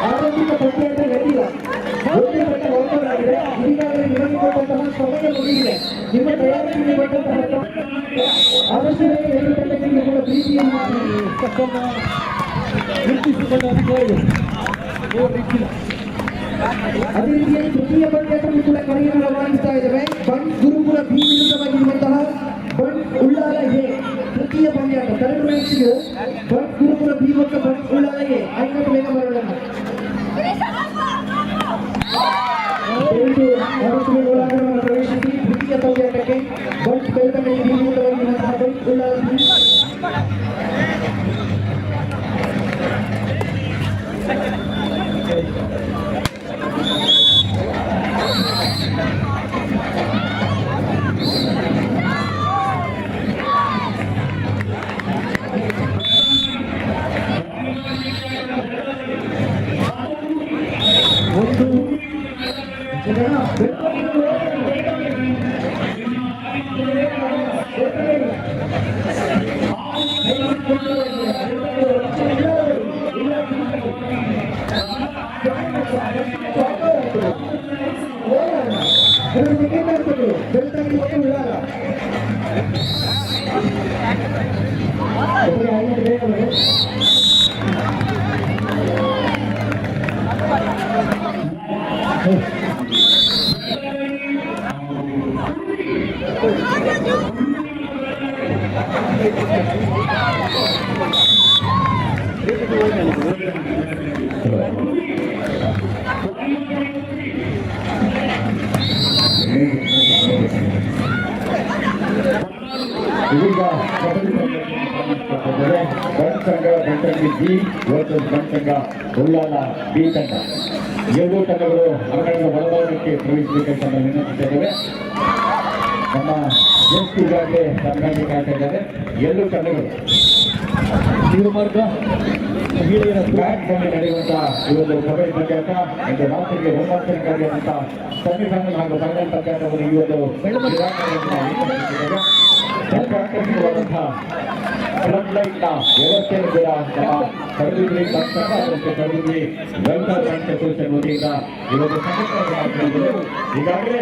ಆರಂಭಿಕ ಪ್ರಕ್ರಿಯೆ ನಡೆದಿಲ್ಲ. ಒಂದು ಪಟ್ಟ ಹೊರತಾಗಿದೆ. ಈಗಾಗಲೇ ನಿಮಗೆ ಕೊಟ್ಟಂತಹ ಸಮಯ ಮುಗಿದಿದೆ. ನಿಮ್ಮ ತಯಾರಿಕೆಗೆ ಕೊಟ್ಟಂತಹ ಅವಶ್ಯಕತೆ ಎರಡು ತಂಡಗಳಿಗೆ ಕೂಡ ಪ್ರೀತಿಯನ್ನು ಗುರುತಿಸಿಕೊಂಡು ಅಧಿಕಾರಿಗಳು ಅದೇ ರೀತಿಯಾಗಿ ತೃತೀಯ ಪಂದ್ಯವನ್ನು ಕೂಡ ಕರೆಯನ್ನು ರವಾನಿಸ್ತಾ ಇದ್ದೇವೆ. ಬಂಡ್ ಗುರುಕುಲ ಬಿ ವಿರುದ್ಧವಾಗಿರುವಂತಹ ಬಂಡ್ ಉಳ್ಳಾಲ ಎ ತೃತೀಯ ಪಂದ್ಯಾಟ ಥರ್ಡ್ ಮ್ಯಾಚ್ಗೆ ಬಂಡ್ ಗುರುಕುಲ ಬಿ ಮತ್ತು ಬಂಡ್ ಉಳ್ಳಾಲ ಎ 5 ಬೇಗ ಬರೋಣ. ಪ್ರವೇಶಿಸಿ ತೃತೀಯ ಪಂದ್ಯಾಟಕ್ಕೆ ಬಂಡ್ ಬೆಳ್ತಂಗಡಿ ಬಿ ವಿರುದ್ಧವಾಗಿರುವಂತಹ ಬಂಡ್ ಉಳ್ಳಾಲ ಬಿ ಇದೀಗ ಕಬಡ್ಡಿ ಬಂಡ್ ಸಂಘ ಬಂಟಂಗಿ ಬಿ ವರ್ಸಸ್ ಬಂಡ್ ಸಂಘ ಉಳ್ಳಾಲ ಬಿ ತಂಡ. ಎರಡೂ ತಂಡಗಳು ಅಂಗಣದ ಒಳಭಾಗಕ್ಕೆ ಪ್ರವೇಶಿಸಬೇಕಂತ ನಾವು ವಿನಂತಿಸಿದ್ದೇವೆ. ನಮ್ಮ ಗೆಸ್ಟ್ ಈಗಾಗಲೇ ತಮ್ಗಾಗಿ ಕಾಯ್ತಾ ಇದ್ದಾರೆ. ಎರಡೂ ತಂಡಗಳು ಬ್ಯಾಟ್ ನಲ್ಲಿ ನಡೆಯುವಂತಹ ಈ ಒಂದು ಕಬಡ್ಡಿ ಪಂದ್ಯಾಟ ಇಂದು ರಾತ್ರಿಗೆ ರೋಮಾಂಚನಕಾರಿಯಾದಂತಹ ಸೆಮಿಫೈನಲ್ ಹಾಗೂ ಫೈನಲ್ ಪಂದ್ಯಾಟವನ್ನು ಈ ಒಂದು ಆಕರ್ಷಕವಾದಂತಹ ಫ್ಲಡ್ ಲೈಟ್ ನ ವ್ಯವಸ್ಥೆಯನ್ನು ಕೂಡ ನಮ್ಮ ಪಡುಬಿದ್ರಿ ಮತ್ತು ಪಡುಬಿದ್ರಿ ವೆಲ್ಫೇರ್ ಬ್ಯಾಂಕ್ ಅಸೋಸಿಯೇಷನ್ ವತಿಯಿಂದ ಈ ಒಂದು ಸಂಘಟನೆ ಈಗಾಗಲೇ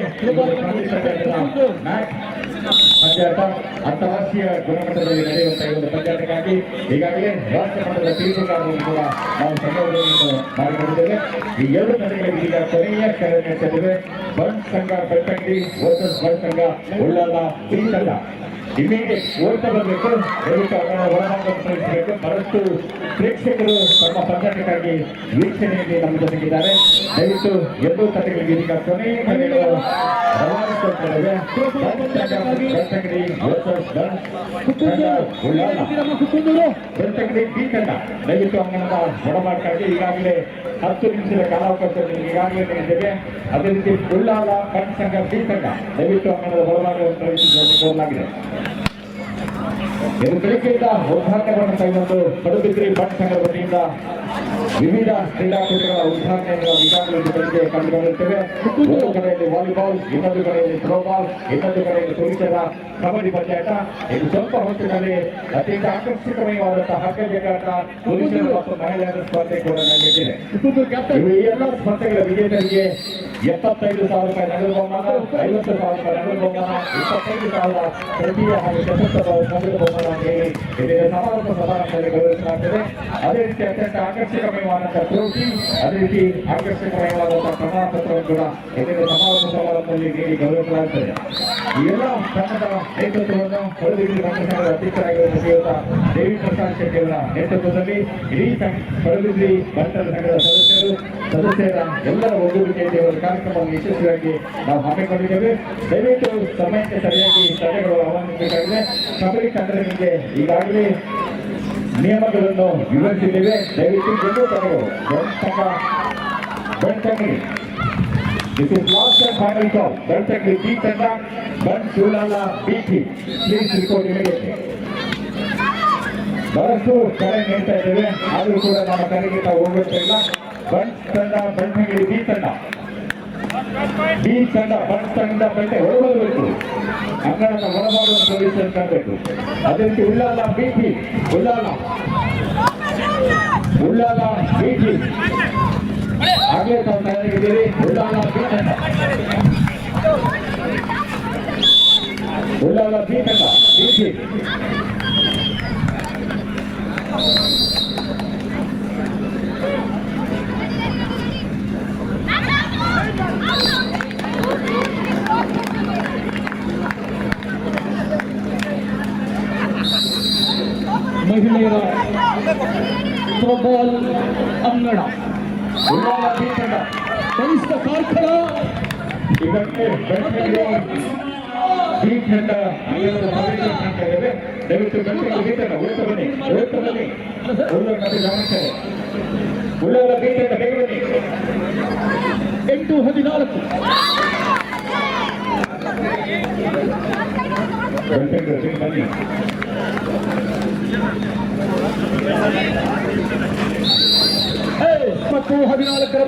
ಮ್ಯಾಚ್ ಪಂದ್ಯಾಟ ಅಂತಾರಾಷ್ಟ್ರೀಯ ಗುಣಮಟ್ಟದಲ್ಲಿ ನಡೆಯುವಂತಹ ಈ ಒಂದು ಪಂದ್ಯಾಟಕ್ಕಾಗಿ ಈಗಾಗಲೇ ರಾಷ್ಟ್ರ ಮಟ್ಟದ ತೀರ್ಪುಗಾರರನ್ನು ಕೂಡ ನಾವು ಸಂಘಟನೆಯನ್ನು ಮಾಡಿಕೊಂಡಿದ್ದೇವೆ. ಈ ಎರಡು ತಂಡಗಳಿಗೆ ಈಗ ಕೊನೆಯ ಕರೆ ನಡೆಸಿದ್ದೇವೆ. ಬಂಡ್ ಸಂಘ ಬೆಳ್ತಂಗಡಿ ವರ್ಸಸ್ ಬಂಡ್ ಸಂಘ ಉಳ್ಳಾಲ ಬಿ ತಂಡ. ಇಮಿಡಿಯೇಟ್ ಓಡ್ತಾ ಬರಬೇಕು. ದಯವಿಟ್ಟು ಒಳಭಾಗ ಪ್ರವೇಶಿಸಬೇಕು. ಬಹಳಷ್ಟು ಪ್ರೇಕ್ಷಕರು ತಮ್ಮ ಪಂದ್ಯಾಟಕ್ಕಾಗಿ ವೀಕ್ಷಣೆಯಲ್ಲಿ ನಮ್ಮ ಜೊತೆಗಿದ್ದಾರೆ. ದಯವಿಟ್ಟು ಎರಡೂ ತಂಡಗಳಿಗೆ ಇದೀಗ ಕೊನೆಯ ಕರೆಗಳು ರವಾನಿಸುತ್ತಿದ್ದೇವೆ. ಬೆಳ್ತಂಗಡಿ ವರ್ಸಸ್ ಉಳ್ಳಾಲ ಬೆಳ್ತಂಗಡಿ ಬಿ ತಂಡ. ದಯವಿಟ್ಟು ಅಂಗಣದ ಒಳಭಾಗಕ್ಕಾಗಿ ಈಗಾಗಲೇ 10 ನಿಮಿಷದ ಕಾಲಾವಕಾಶ ಈಗಾಗಲೇ ನೀಡಿದ್ದೇವೆ. ಅದೇ ರೀತಿ ಉಳ್ಳಾಲ ಬಂಡ್ ಸಂಘ ಬಿ ತಂಡ ದಯವಿಟ್ಟು ಅಂಗಣದ ಒಳಭಾಗವನ್ನು ಪ್ರವೇಶಿಸುವಂತೆ ಕೋರಲಾಗಿದೆ. ಇದು ಬೆಳಗ್ಗೆಯಿಂದ ಉದ್ಘಾಟನೆಗಳನ್ನು ಕೈಗೊಂಡು ಪಡುಬಿದ್ರಿ ಬಂಡ್ ಸಂಘದ ವತಿಯಿಂದ ವಿವಿಧ ಕ್ರೀಡಾಕೂಟಗಳ ಉದ್ಘಾಟನೆಯನ್ನು ಈಗಾಗಲೇ ಬೆಳಗ್ಗೆ ಕಂಡುಕೊಂಡಿರುತ್ತೇವೆ. ಒಂದು ಕಡೆಯಲ್ಲಿ ವಾಲಿಬಾಲ್, ಇನ್ನೊಂದು ಕಡೆಯಲ್ಲಿ ಥ್ರೋಬಾಲ್, ಇನ್ನೊಂದು ಕಡೆಯಲ್ಲಿ ಪುರುಷರ ಕಬಡ್ಡಿ ಪಂದ್ಯಾಟ. ಇದು ಸ್ವಲ್ಪ ಹೊತ್ತಿನಲ್ಲಿ ಅತ್ಯಂತ ಆಕರ್ಷಕಮಯವಾದಂತಹ ಹಗ್ಗ ಜಗ್ಗಾಟ, ಪುರುಷರು ಮತ್ತು ಮಹಿಳೆಯರ ಸ್ಪರ್ಧೆ ಕೂಡ ನಡೆಯುತ್ತಿದೆ. ಈ ಎಲ್ಲ ಸ್ಪರ್ಧೆಗಳ ವಿಜೇತರಿಗೆ 75,000 ರೂಪಾಯಿ ನಗದು ಬಹುಮಾನ, 50,000 ರೂಪಾಯಿ ನಗದು ಬಹುಮಾನ, 25,000 ತೃತೀಯ ಹಾಗೂ ಚತುರ್ಥ ನಗದು ಬಹುಮಾನ ನೀಡಿ ಇದೀಗ ಸಮಾರೋಪ ಸಮಾರಂಭದಲ್ಲಿ ಗೌರವಿಸಲಾಗುತ್ತದೆ. ಅದೇ ರೀತಿ ಅತ್ಯಂತ ಆಕರ್ಷಕಮಯವಾದಂತಹ ಟ್ರೋಫಿ, ಅದೇ ರೀತಿ ಆಕರ್ಷಕಮಯವಾದಂತಹ ಪ್ರಮಾಣ ಪತ್ರವನ್ನು ಕೂಡ ಇದೀಗ ಸಮಾರೋಪ ಸಮಾರಂಭದಲ್ಲಿ ನೀಡಿ ಗೌರವಿಸಲಾಗುತ್ತದೆ. ಈ ಎಲ್ಲ ತಂಡದ ನೇತೃತ್ವವನ್ನು ಪಡುಬಿದ್ರಿ ಬಂಡ್ ಸಂಘದ ಅಧ್ಯಕ್ಷರಾಗಿರುವ ಶ್ರೀಯುತ ದೇವಿ ಪ್ರಸಾದ್ ಶೆಟ್ಟಿ ಅವರ ನೇತೃತ್ವದಲ್ಲಿ ಇಡೀ ಪಡುಬಿದ್ರಿ ಬಂಟರ ಸಂಘದ ಸದಸ್ಯರ ಎಲ್ಲರ ಒಗ್ಗೂಡಿಕೆಯಲ್ಲಿ ಒಂದು ಕಾರ್ಯಕ್ರಮವನ್ನು ಯಶಸ್ವಿಯಾಗಿ ನಾವು ಹಮ್ಮಿಕೊಂಡಿದ್ದೇವೆ. ದಯವಿಟ್ಟು ಸಮಯಕ್ಕೆ ಸರಿಯಾಗಿ ತಂಡಗಳು ಆಹ್ವಾನಿಸಬೇಕಾಗಿದೆ. ಕಬಡ್ಡಿ ತಂಡಗಳಿಗೆ ಈಗಾಗಲೇ ನಿಯಮಗಳನ್ನು ವಿವರಿಸಿದ್ದೇವೆ. ದಯವಿಟ್ಟು ಎರಡೂ ತಂಡಗಳು Belthangady This is last and final call. Beltangadi B ತಂಡ, ಬಂಡ್ Ullal B team. Please report immediately. ಬಹಳಷ್ಟು ಕರೆ ನೀಡ್ತಾ ಇದ್ದೇವೆ, ಆದರೂ ಕೂಡ ನಮ್ಮ ಕರೆಗೆ ತಾವು ಹೋಗುತ್ತಿಲ್ಲ. ಬಂಡ್ ತಂಡ, ಬೆಳ್ತಂಗಡಿ B ತಂಡ ಬಿ ತಂಡ ಬಂಟ್ ತಂಡ ಬೆಂಟೆ ಒಳಬರಬೇಕು, ಅಂಗಣದ ಹೊರಭಾಗದ ಪ್ರವೇಶ ಕಾಣಬೇಕು. ಅದೇ ರೀತಿ ಉಳ್ಳಾಲ ಬಿಟಿ ಉಳ್ಳಾಲ ಬಿಟಿ ಆಗಲೇ ತಾವು ತಯಾರಾಗಿದ್ದೀರಿ. ಉಳ್ಳಾಲ ಬಿ ತಂಡ ಬಿಟಿ ಮಹಿಳೆಯರ ಥ್ರೋಬಾಲ್ ಅಂಗಣ ಕನಿಷ್ಠ ಕಾರ್ಕಳ ಇದಕ್ಕೆ ಬಿ ತಂಡ ದಯವಿಟ್ಟು ಬನ್ನಿ ಉಳ್ಳಾಲ ಬಿ ತಂಡ ಬೇಗ ಬನ್ನಿ. 8-14 ಬನ್ನಿ. ಮತ್ತು 14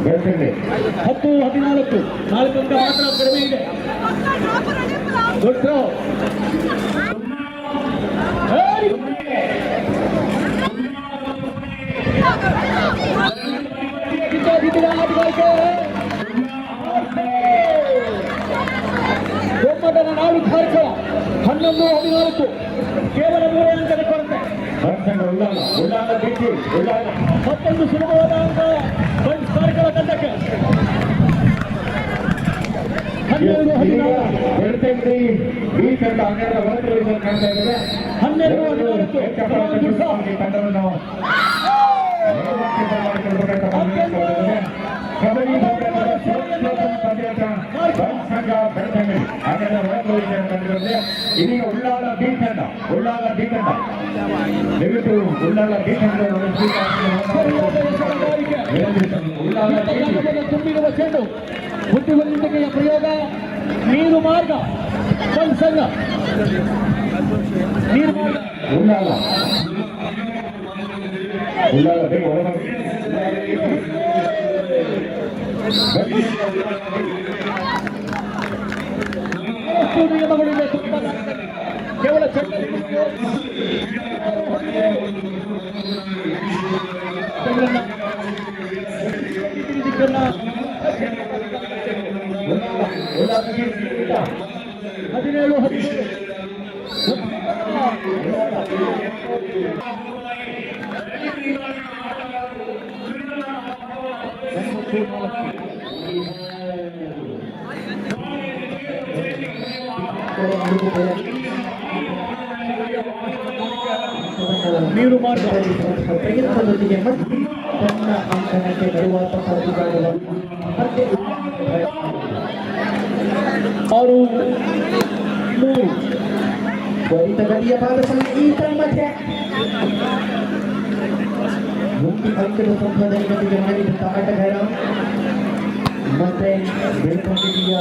10-14 4 ಅಂಕ ಮಾತ್ರ ಕಡಿಮೆ ಇದೆ. ದೊಡ್ಡ ಒಮ್ಮತನ ನಾಡು ಕಾರ್ಯಕ್ರಮ 11-14 ಕೇವಲ 3 ಅಂಕದ ಕೊರತೆ. ಮತ್ತೊಂದು ಸುಲಭವಾದ ಅಂಕ ಬಂಟ್ ಕಾರ್ಯಕ್ರಮ ತಂಡಕ್ಕೆ 12-14 ಬಿ ತಂಡ ಅಂಗಣದ ಹೊರತುಪಡಿಸಿ ಕಾಣ್ತಾ ಇದ್ದಾರೆ. 12-14 ತಂಡವನ್ನು ಕಬಡ್ಡಿ ಸಂಘ ಬೆಳತಂಗಡಿ ಅಂಗಣದ ಹೊರತುಪಡಿಸಿ ಇದೀಗ ಉಳ್ಳಾಲ ಬಿ ತಂಡ ದಯವಿಟ್ಟು ಉಳ್ಳಾಲ ಬಿ ತುಂಬಿರುವ ಚೆಂಡು ಬುದ್ಧಿವಂತಿಕೆಯ ಪ್ರಯೋಗ. ನೀರು ಮಾರ್ಗ ಬಂಟ್ ಸಂಘ ನೀರು ಮಾರ್ಗ ಉಳ್ಳಾಲ ಬೇಗ ನಿಯಮಗಳಿಂದ ಕೇವಲ ದಿಕ್ಕನ್ನ 17 ನೀರು ಮಾರ್ಗ ಪ್ರಯತ್ನದೊಂದಿಗೆ ತನ್ನ ಅಂಕಣಕ್ಕೆ ಬರುವ ಅವರು 3 ತ್ವರಿತಗತಿಯ ಭಾಗ ಸಂಗೀತ ಮಧ್ಯೆ ಮುಕ್ತಿ ಅಂಕದ ಸಂಪಾದನೆಯೊಂದಿಗೆ ಮಾಡಿದಂಥ ಆಟಗಾರ ಮತ್ತೆ ಬೆಳವಣಿಗೆಯ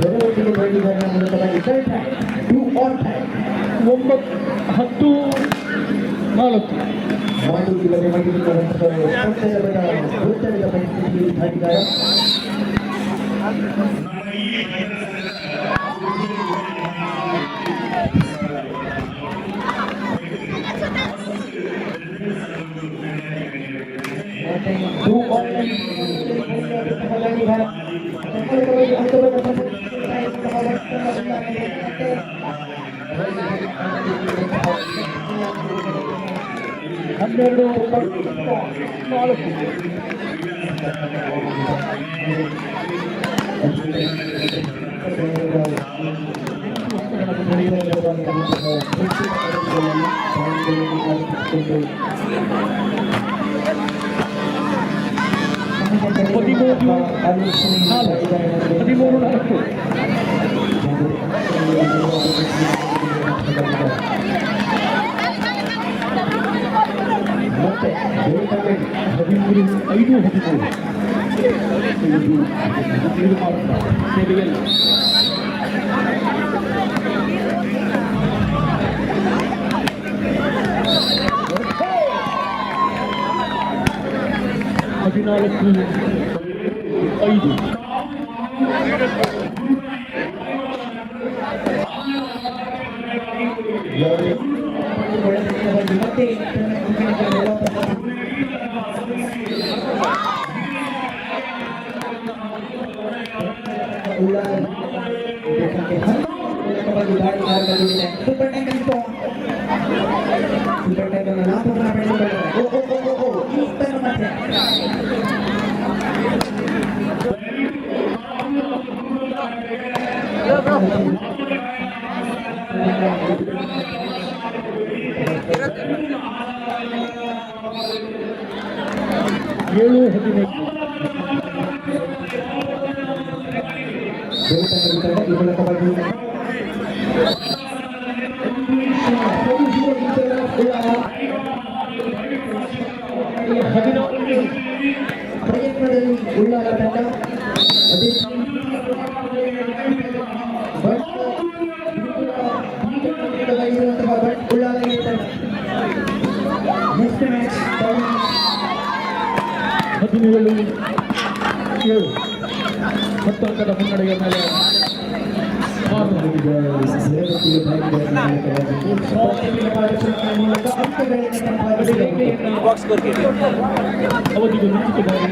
ಬೆಳವಣಿಗೆ ಬೆಳೆದಿದ್ದಾರೆ ಮೂಲಕವಾಗಿ 2 ಆನ್ ಟೈಮ್ 9-10-4 ಮಾಡುವುದಿಲ್ಲದೆ ಮಾಡಿರುವಂತಹ ಗುರುತರದ ಪರಿಸ್ಥಿತಿ ಆಟಗಾರ ಮತ್ತೆ 5-13 14-5. ಮತ್ತೆ ಸೂಪರ್ ಟ್ಯಾಂಕರ್ ಪ್ರಯತ್ನದಲ್ಲಿ ಉಳ್ಳಾಲ ತಂಡ ನೆಕ್ಸ್ಟ್ ಮ್ಯಾಚ್ 17-7 10 ಅಂಕದ ಮುನ್ನಡೆಯ ಮೇಲೆ ಅವಧಿಗೆ ಮುಂಚಿತವಾಗಿ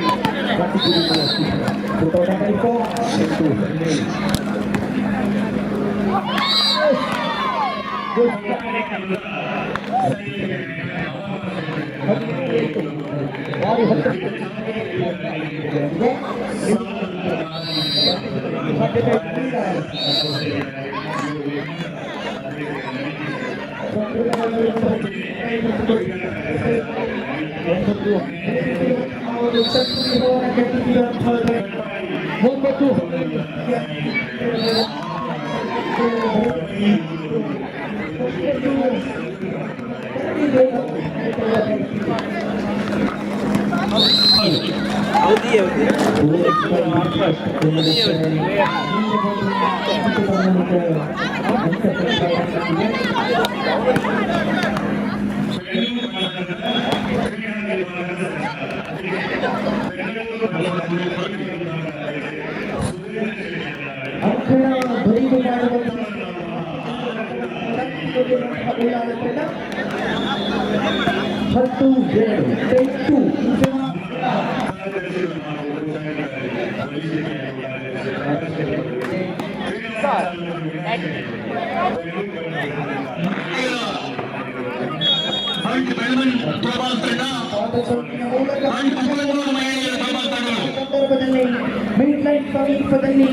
ಮಿಡ್ಲೈನ್ ಸಮೀಪದಲ್ಲಿ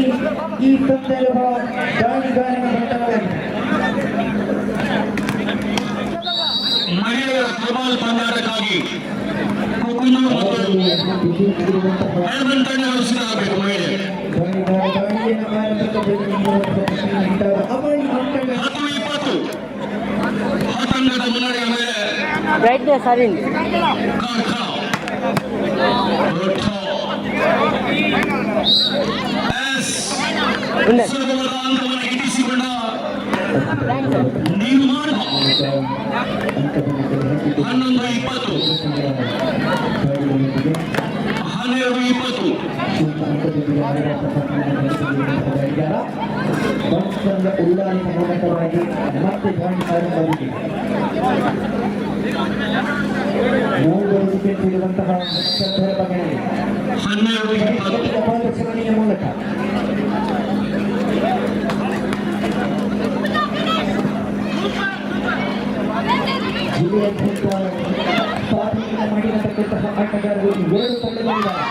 ಈ ಸಂದರ್ಭ ದಾಳಿಗಾರನ ಮಹಿಳೆಯರ ಫುಟ್ಬಾಲ್ ಪಂದ್ಯಾಟಕ್ಕಾಗಿ ನಡೆಸಲಾಗಬೇಕು. ಆತಂಕದ ಮುನ್ನಡೆಯ ಮೇಲೆ ಅಂಕವನ್ನು ಗಿಟ್ಟಿಸಿಕೊಂಡ ನಿರ್ಮಾಣ 11-20 12-20 ಉಳ್ಳಾಲಿನ ಮೂಲಕವಾಗಿ ಮತ್ತೆ ಪಾಯಿಂಟ್ ಆರಂಭವಾಗಿದೆ. 3 ವಿಕೆಟ್ ಇರುವಂತಹ ಸಂದರ್ಭಗಳಲ್ಲಿ 12-20 ಪಾದರ್ಶನೆಯ ಮೂಲಕ ಜಿಲ್ಲೆಯಾದ್ಯಂತ ಸ್ವಾಧೀನ ಮಾಡಿರತಕ್ಕಂತಹ ಆಟಗಾರರು 2 ತಂಡಗಳಿದ್ದಾರೆ.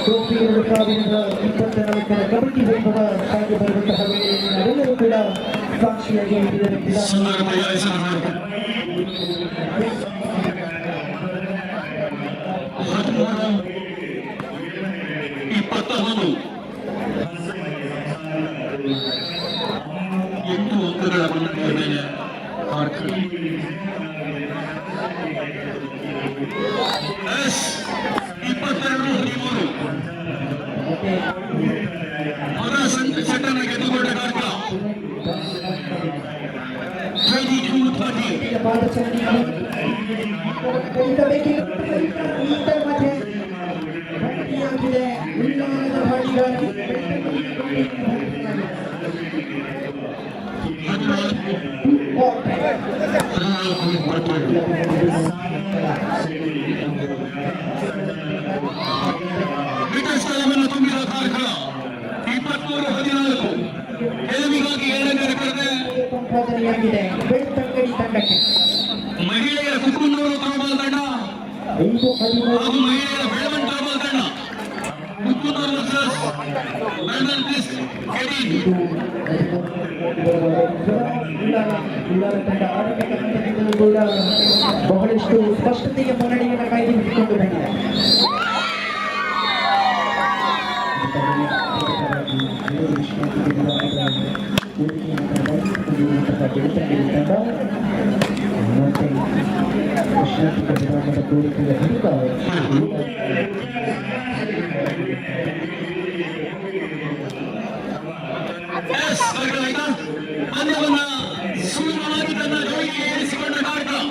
ಟೋಪಿ 2024 ಕಬಡ್ಡಿ ವೈಭವ ಸಾಗಿ ಬರುವಂತಹ ವೇಳೆಯಲ್ಲಿ ನಾವೆಲ್ಲರೂ ಕೂಡ ಸಾಕ್ಷಿಯಾಗಿ ಎಂಟು ಅಂಕಗಳ ಮುನ್ನಡೆಯ ಮೇಲೆ ಸೆಟ್ಟನ್ನು ಗೆದ್ದುಕೊಂಡ ಕಾರ್ಕ ತುಂಬಿದ ಕಾರ್ಯಕ್ರಮ 23-14 ಗೆಲುವಿಗಾಗಿ 7ನೇ ಕಡೆ ಸಂಪಾದನೆಯಾಗಿದೆ ಬೆಳ್ತಂಗಡಿ ತಂಡಕ್ಕೆ. ಮಹಿಳೆಯರ ಕುಕ್ಕುಂದೂರು ಥರ್ಮಲ್ ತಂಡ ಹಾಗೂ ಮಹಿಳೆಯರ ಬೆಳವನ್ ಥರ್ಮಲ್ ತಂಡ ಕುಕ್ಕುಂದೂರು ವರ್ಸಸ್ ಬೆಳವನ್ ಕ್ರಿಸ್ಟ್ ತಂಡ ಆರಂಭಿಕ ಹಂತದಿಂದಲೂ ಕೂಡ ಬಹಳಷ್ಟು ಸ್ಪಷ್ಟತೆಯ ಮುನ್ನಡೆಯನ್ನು ಕಾಯ್ದುಕೊಂಡು ಬಂದಿದೆ. ಪಂದ್ಯವನ್ನ ಸುಲಭವಾಗಿ ತನ್ನ ಜೋಡಿಗೆ ಏರಿಸಿಕೊಂಡ ಕಾರ್ಯಕ್ರಮ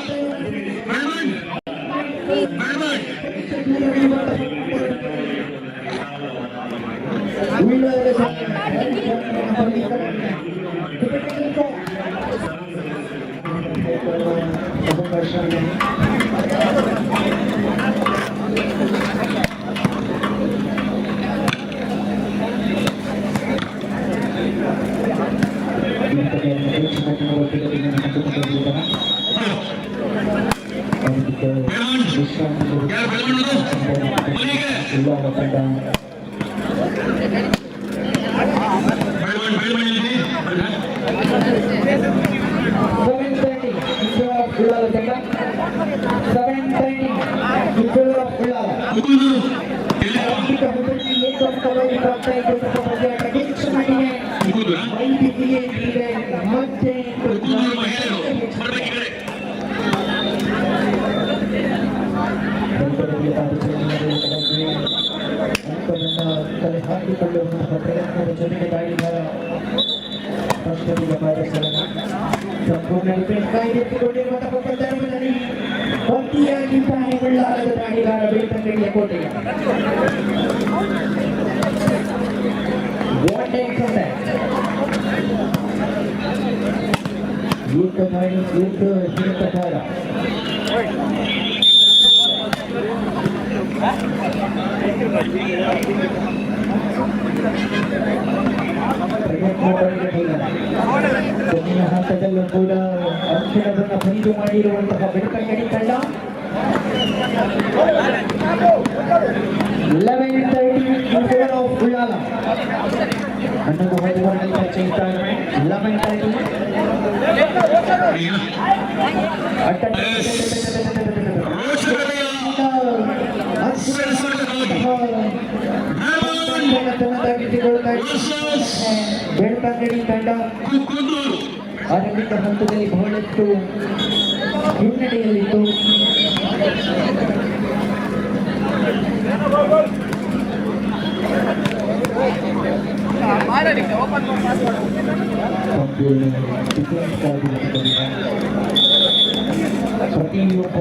ಹಂತದಲ್ಲೂ ಕೂಡ ಅಂಕಣವನ್ನು ಖರೀದಿ ಮಾಡಿರುವಂತಹ ಬೆಳ್ತಂಗಡಿ ತಂಡ 11:30 ಉಳ್ಳಾಲ ಅನ್ನೋದು ಹೊರಡುವ ಚೈತ 11:30 ಬೆಳ್ತಂಗಡಿ ತಂಡ ಆರಂಭಿಕ ಹಂತದಲ್ಲಿ ಬಹಳಷ್ಟು ಹಿನ್ನಡೆಯಲ್ಲಿತ್ತು. ಪ್ರತಿಯೊಬ್ಬ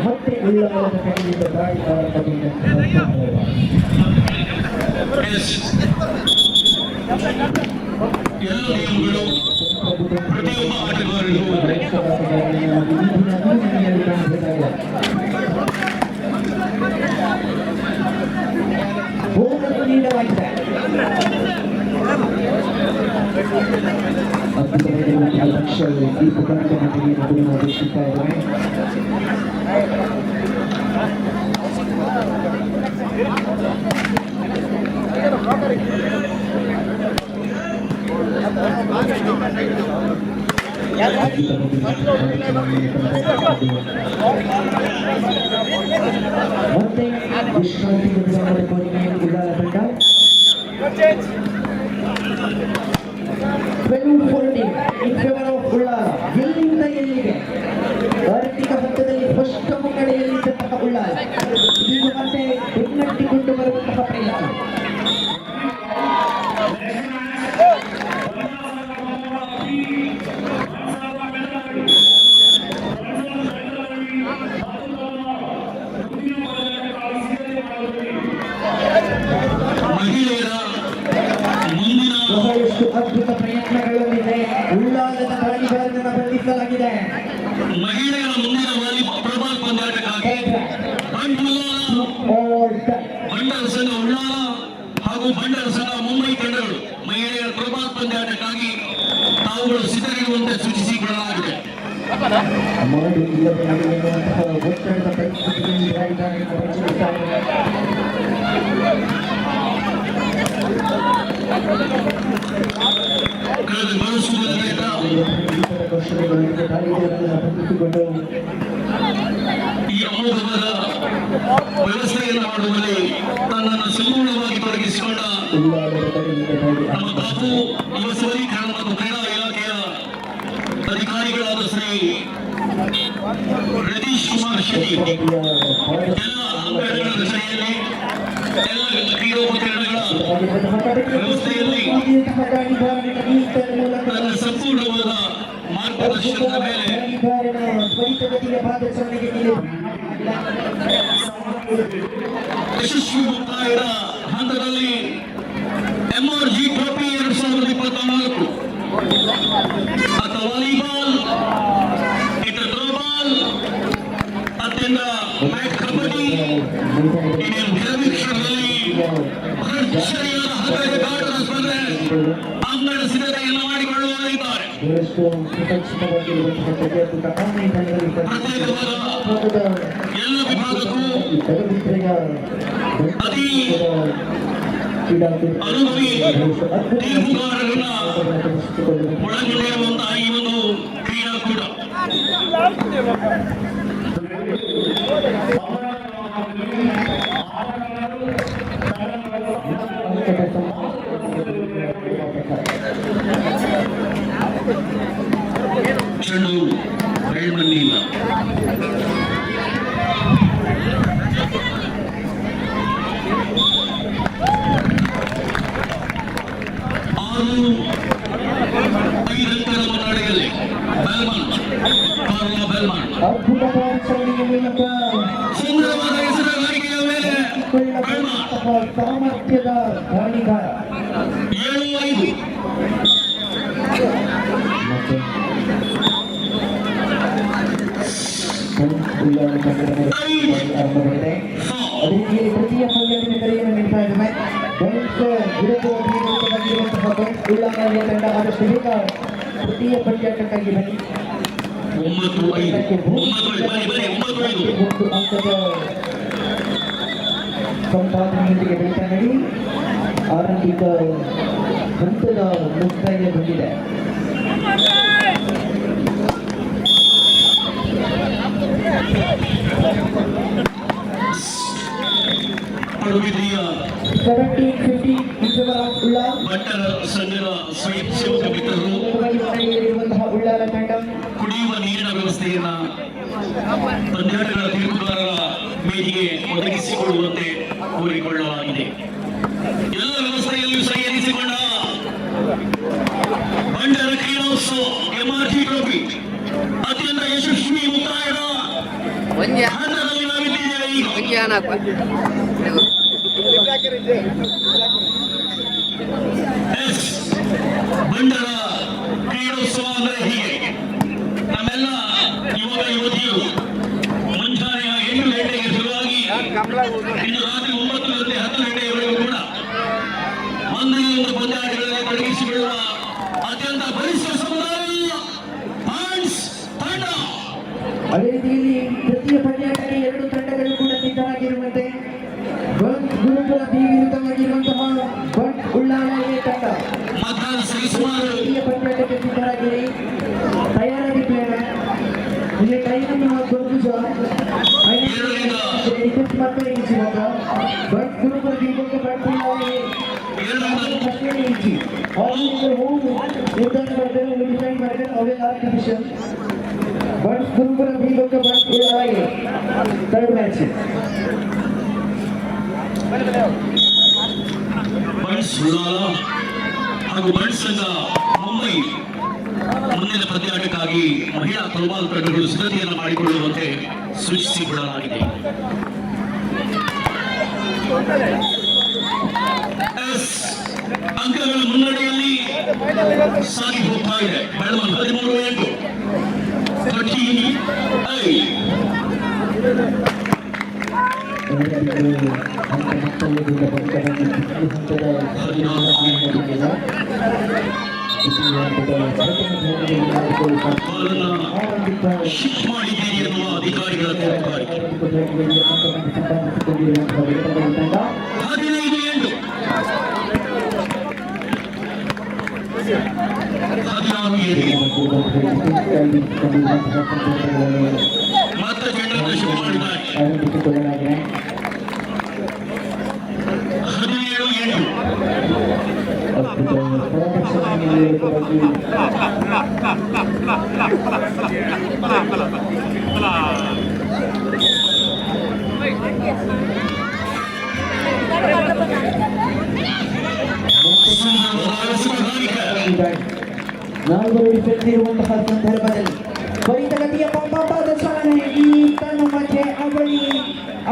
ಮತ್ತೆ ಉಳ್ಳಾಲದ ಕಡೆಯಿಂದ ದಾಳಿ ಆರಂಭಗೊಂಡ ಬೋನಸ್ ನೀಡಲಾಗಿದೆ. ಅದ್ಭುತವಾದ ಲಕ್ಷ್ಯ ಈ ಪುಟವನ್ನು ಆದೇಶಿಸ್ತಾ ಇದ್ದಾರೆ. ಮತ್ತೆ ವಿಶ್ರಾಂತಿ ಉಳ್ಳಾಲ ತಂಡ 12-14 in favor of ಉಳ್ಳಾಲ. ಎಲ್ಲಿಂದ ಎಲ್ಲಿಗೆ ಆರಂಭಿಕ ಹಂತದ ಆರಂಭಿಸಲಾಗಿದೆ. ಮಹಿಳೆಯರ ಮುಂದಿನ ಪ್ರಬಲ ಪಂದ್ಯಾಟಕ್ಕಾಗಿ ಬಂಡರ ಸಂಘ ಉಳ್ಳಾಲ ಹಾಗೂ ಬಂಡರ ಸಂಘ ಮುಂಬೈ ತಂಡಗಳು ಮಹಿಳೆಯರ ಪ್ರಬಲ ಪಂದ್ಯಾಟಕ್ಕಾಗಿ ತಾವುಗಳು ಸಿದ್ಧರಿರುವಂತೆ ಸೂಚಿಸಿಕೊಳ್ಳಲಾಗಿದೆ. ಈ ಅಮೋಘವಾದ ವ್ಯವಸ್ಥೆಯನ್ನು ಮಾಡುವಲ್ಲಿ ತನ್ನನ್ನು ಸಂಪೂರ್ಣವಾಗಿ ತೊಡಗಿಸಿಕೊಂಡ ನಮ್ಮ ಬಾಪು ಯುವ ಸಬಲೀಕರಣ ಮತ್ತು ಕ್ರೀಡಾ ಇಲಾಖೆಯ ಅಧಿಕಾರಿಗಳಾದ ಶ್ರೀ ರತೀಶ್ ಕುಮಾರ್ ಶೆಟ್ಟಿ ಎಲ್ಲ ಅಂಗಗಳ ರಚನೆಯಲ್ಲಿ ಎಲ್ಲ ಕ್ರೀಡೋಪಕರಣಗಳ ವ್ಯವಸ್ಥೆಯಲ್ಲಿ ತನ್ನ ಸಂಪೂರ್ಣವಾದ ಮಾರ್ಗದರ್ಶನದ ಮೇಲೆ ಯಶಸ್ವಿ ಮುಕ್ತಾಯದ ಹಂತದಲ್ಲಿ MRG ಟ್ರೋಫಿ 2024 ಅಥವಾ ವಾಲಿಬಾಲ್, ಥ್ರೋಬಾಲ್, ಅತ್ಯಂತ ಮ್ಯಾಚ್ ಕಬಡ್ಡಿ ಕ್ಷಣದಲ್ಲಿ ಭರ್ಜರಿಯಾದ ಹಗ್ಗಜಗಾಟದ ಸ್ಪರ್ಧೆ ಅಂಗಡ ಸಿದ್ಧತೆಯನ್ನು ಮಾಡಿಕೊಳ್ಳುತ್ತಿದ್ದಾರೆ. ಎಲ್ಲ ವಿಭಾಗಕ್ಕೂ ಅತಿ ಅನುಭವಿ ತೀರ್ಪುಗಾರರನ್ನ ಒಳಗೊಂಡಿರುವಂತಹ ಈ ಒಂದು ಕ್ರೀಡಾಕೂಟ ಚೆಂಡು ಬಯಲ್ಮಣ್ಣಿಲ್ಲ. ಸುಂದರವಾದ ಹೆಸರುಗಾರಿಕೆಯ ಮೇಲೆ ಸಾಮರ್ಥ್ಯದ ಗಾಳಿಗಾರ 7-5 ತೃತೀಯ ಪಂದ್ಯದಲ್ಲಿ ಕರೆಯನ್ನು ನೀಡ್ತಾ ಇದ್ದೇವೆ. ಉಳ್ಳಾಲ ತಂಡ ಆದಷ್ಟು ಬೇಗ ತೃತೀಯ ಪಂದ್ಯಾಟಕ್ಕಾಗಿ ಬನ್ನಿ. 9 ಅಂಕದ ಸಂಪಾದನೆಯೊಂದಿಗೆ ಬೆಳೀತಾ ನಡಿ ಆರಂಭಿಕ ಹಂತದ ಮುಕ್ತಾಯ ಬಂದಿದೆ. ಬಂಟರ ಸಂಘದ ಸ್ವಯಂ ಸೇವಕ ಮಿತ್ರರು ಉಳ್ಳಾಲ ತಂಡ ಕುಡಿಯುವ ನೀರಿನ ವ್ಯವಸ್ಥೆಯನ್ನ ಪಂದ್ಯಾಟಗಳ ತೀರ್ಪುಗಾರರ ಮೇಜಿಗೆ ಒದಗಿಸಿಕೊಳ್ಳುವಂತೆ ಕೋರಿಕೊಳ್ಳಲಾಗಿದೆ. ಎಲ್ಲ ವ್ಯವಸ್ಥೆಯಲ್ಲಿಯೂ ಸಂಯೋಜಿಸಿಕೊಂಡ ಬಂಡರ ಕ್ರೀಡೋತ್ಸವ MRG ಟ್ರೋಫಿ ಅತ್ಯಂತ ಯಶಸ್ವಿ ಮುಕ್ತಾಯದ ಹಂತದಲ್ಲಿ ನಾವಿದ್ದೇವೆ. ಬಂಡರ ಕ್ರೀಡೋತ್ಸವ ಅಂದರೆ ಹೀಗೆ ನಮ್ಮೆಲ್ಲ ಯುವಕ ಯುವತಿಯರು ಮುಂಜಾನೆ 8 ಗಂಟೆಗೆ ಶುರುವಾಗಿ ಇನ್ನು ರಾತ್ರಿ 9 ಗಂಟೆ 10 ಗಂಟೆಯವರೆಗೂ ಕೂಡ ಒಂದೇ ಒಂದು ಪಂದ್ಯಾಟಗಳಲ್ಲಿ ತೊಡಗಿಸಿಕೊಳ್ಳುವ ಅತ್ಯಂತ ಬಲಿಷ್ಠ ಸಮುದಾಯ ತಂಡ. ಅದೇ ರೀತಿಯಲ್ಲಿ ತೃತೀಯ ಪಂದ್ಯಾಟಕ್ಕೆ 2 ತಂಡಗಳು ಕೂಡ ಸಿದ್ಧವಾಗಿರುವಂತೆ ಗುರುಕುಲ ಬಿ ವಿರುದ್ಧವಾಗಿರುವಂತಹ ಉಳ್ಳಾಲ ತಂಡ ತೃತೀಯ ಪಂದ್ಯಾಟಕ್ಕೆ ಸಿದ್ಧರಾಗಿರಿ. ತಯಾರಾಗಿ ಪ್ಲೇಯರ್ ಇಲ್ಲಿ ಟೈಮನ್ನು ಗುರುತಿಸುವ ರಿಕ್ವೆಸ್ಟ್ ಮಾಡ್ತಾರೆ ಇವಾಗ ಬಟ್ ಗುರುಕುಲ ಬಿ ಫಸ್ಟ್ನೇ ಇಚ್ಚಿ ಆಲ್ ಹೋಗಿ ನಿರ್ಧಾರ ಮಾಡ್ತಾರೆ ಡಿಸೈಡ್ ಮಾಡ್ತಾರೆ ಅವೆಲ್ಲ artificial Bunts Gurukula B Bunts Ullal third match Bunts Ullal ಹಾಗೂ ಬಣ್ಸ್ ಸಂಘ ಮುಂಬೈ ಮುಂದಿನ ಪಂದ್ಯಾಟಕ್ಕಾಗಿ ಮಹಿಳಾ ಥ್ರೋಬಾಲ್ ತಂಡಗಳು ಸಿದ್ಧತೆಯನ್ನು ಮಾಡಿಕೊಳ್ಳುವಂತೆ ಸೂಚಿಸಿಕೊಳ್ಳಲಾಗಿದೆ. ಅಂಕಗಳ ಮುನ್ನಡೆಯಲ್ಲಿ ಸಾಗಿ ಹೋಗ್ತಾ ಇದೆ. ಬೆಳವಣಿಗೆ 13-8 ಅಧಿಕಾರಿಗಳ ಮಾತ್ರ ಜನರನ್ನು ಶಿಫ್ಟ್ ಮಾಡಿದ್ದಾರೆ. 4 ಡಿಫೆನ್ಸ್ ಇರುವಂತಹ ಸಂದರ್ಭದಲ್ಲಿ ತ್ವರಿತಗತಿಯ ಪಂಪಾದ ಚಾಲನೆ ಈ ತನ್ನ ಮಧ್ಯೆ ಅವಳಿ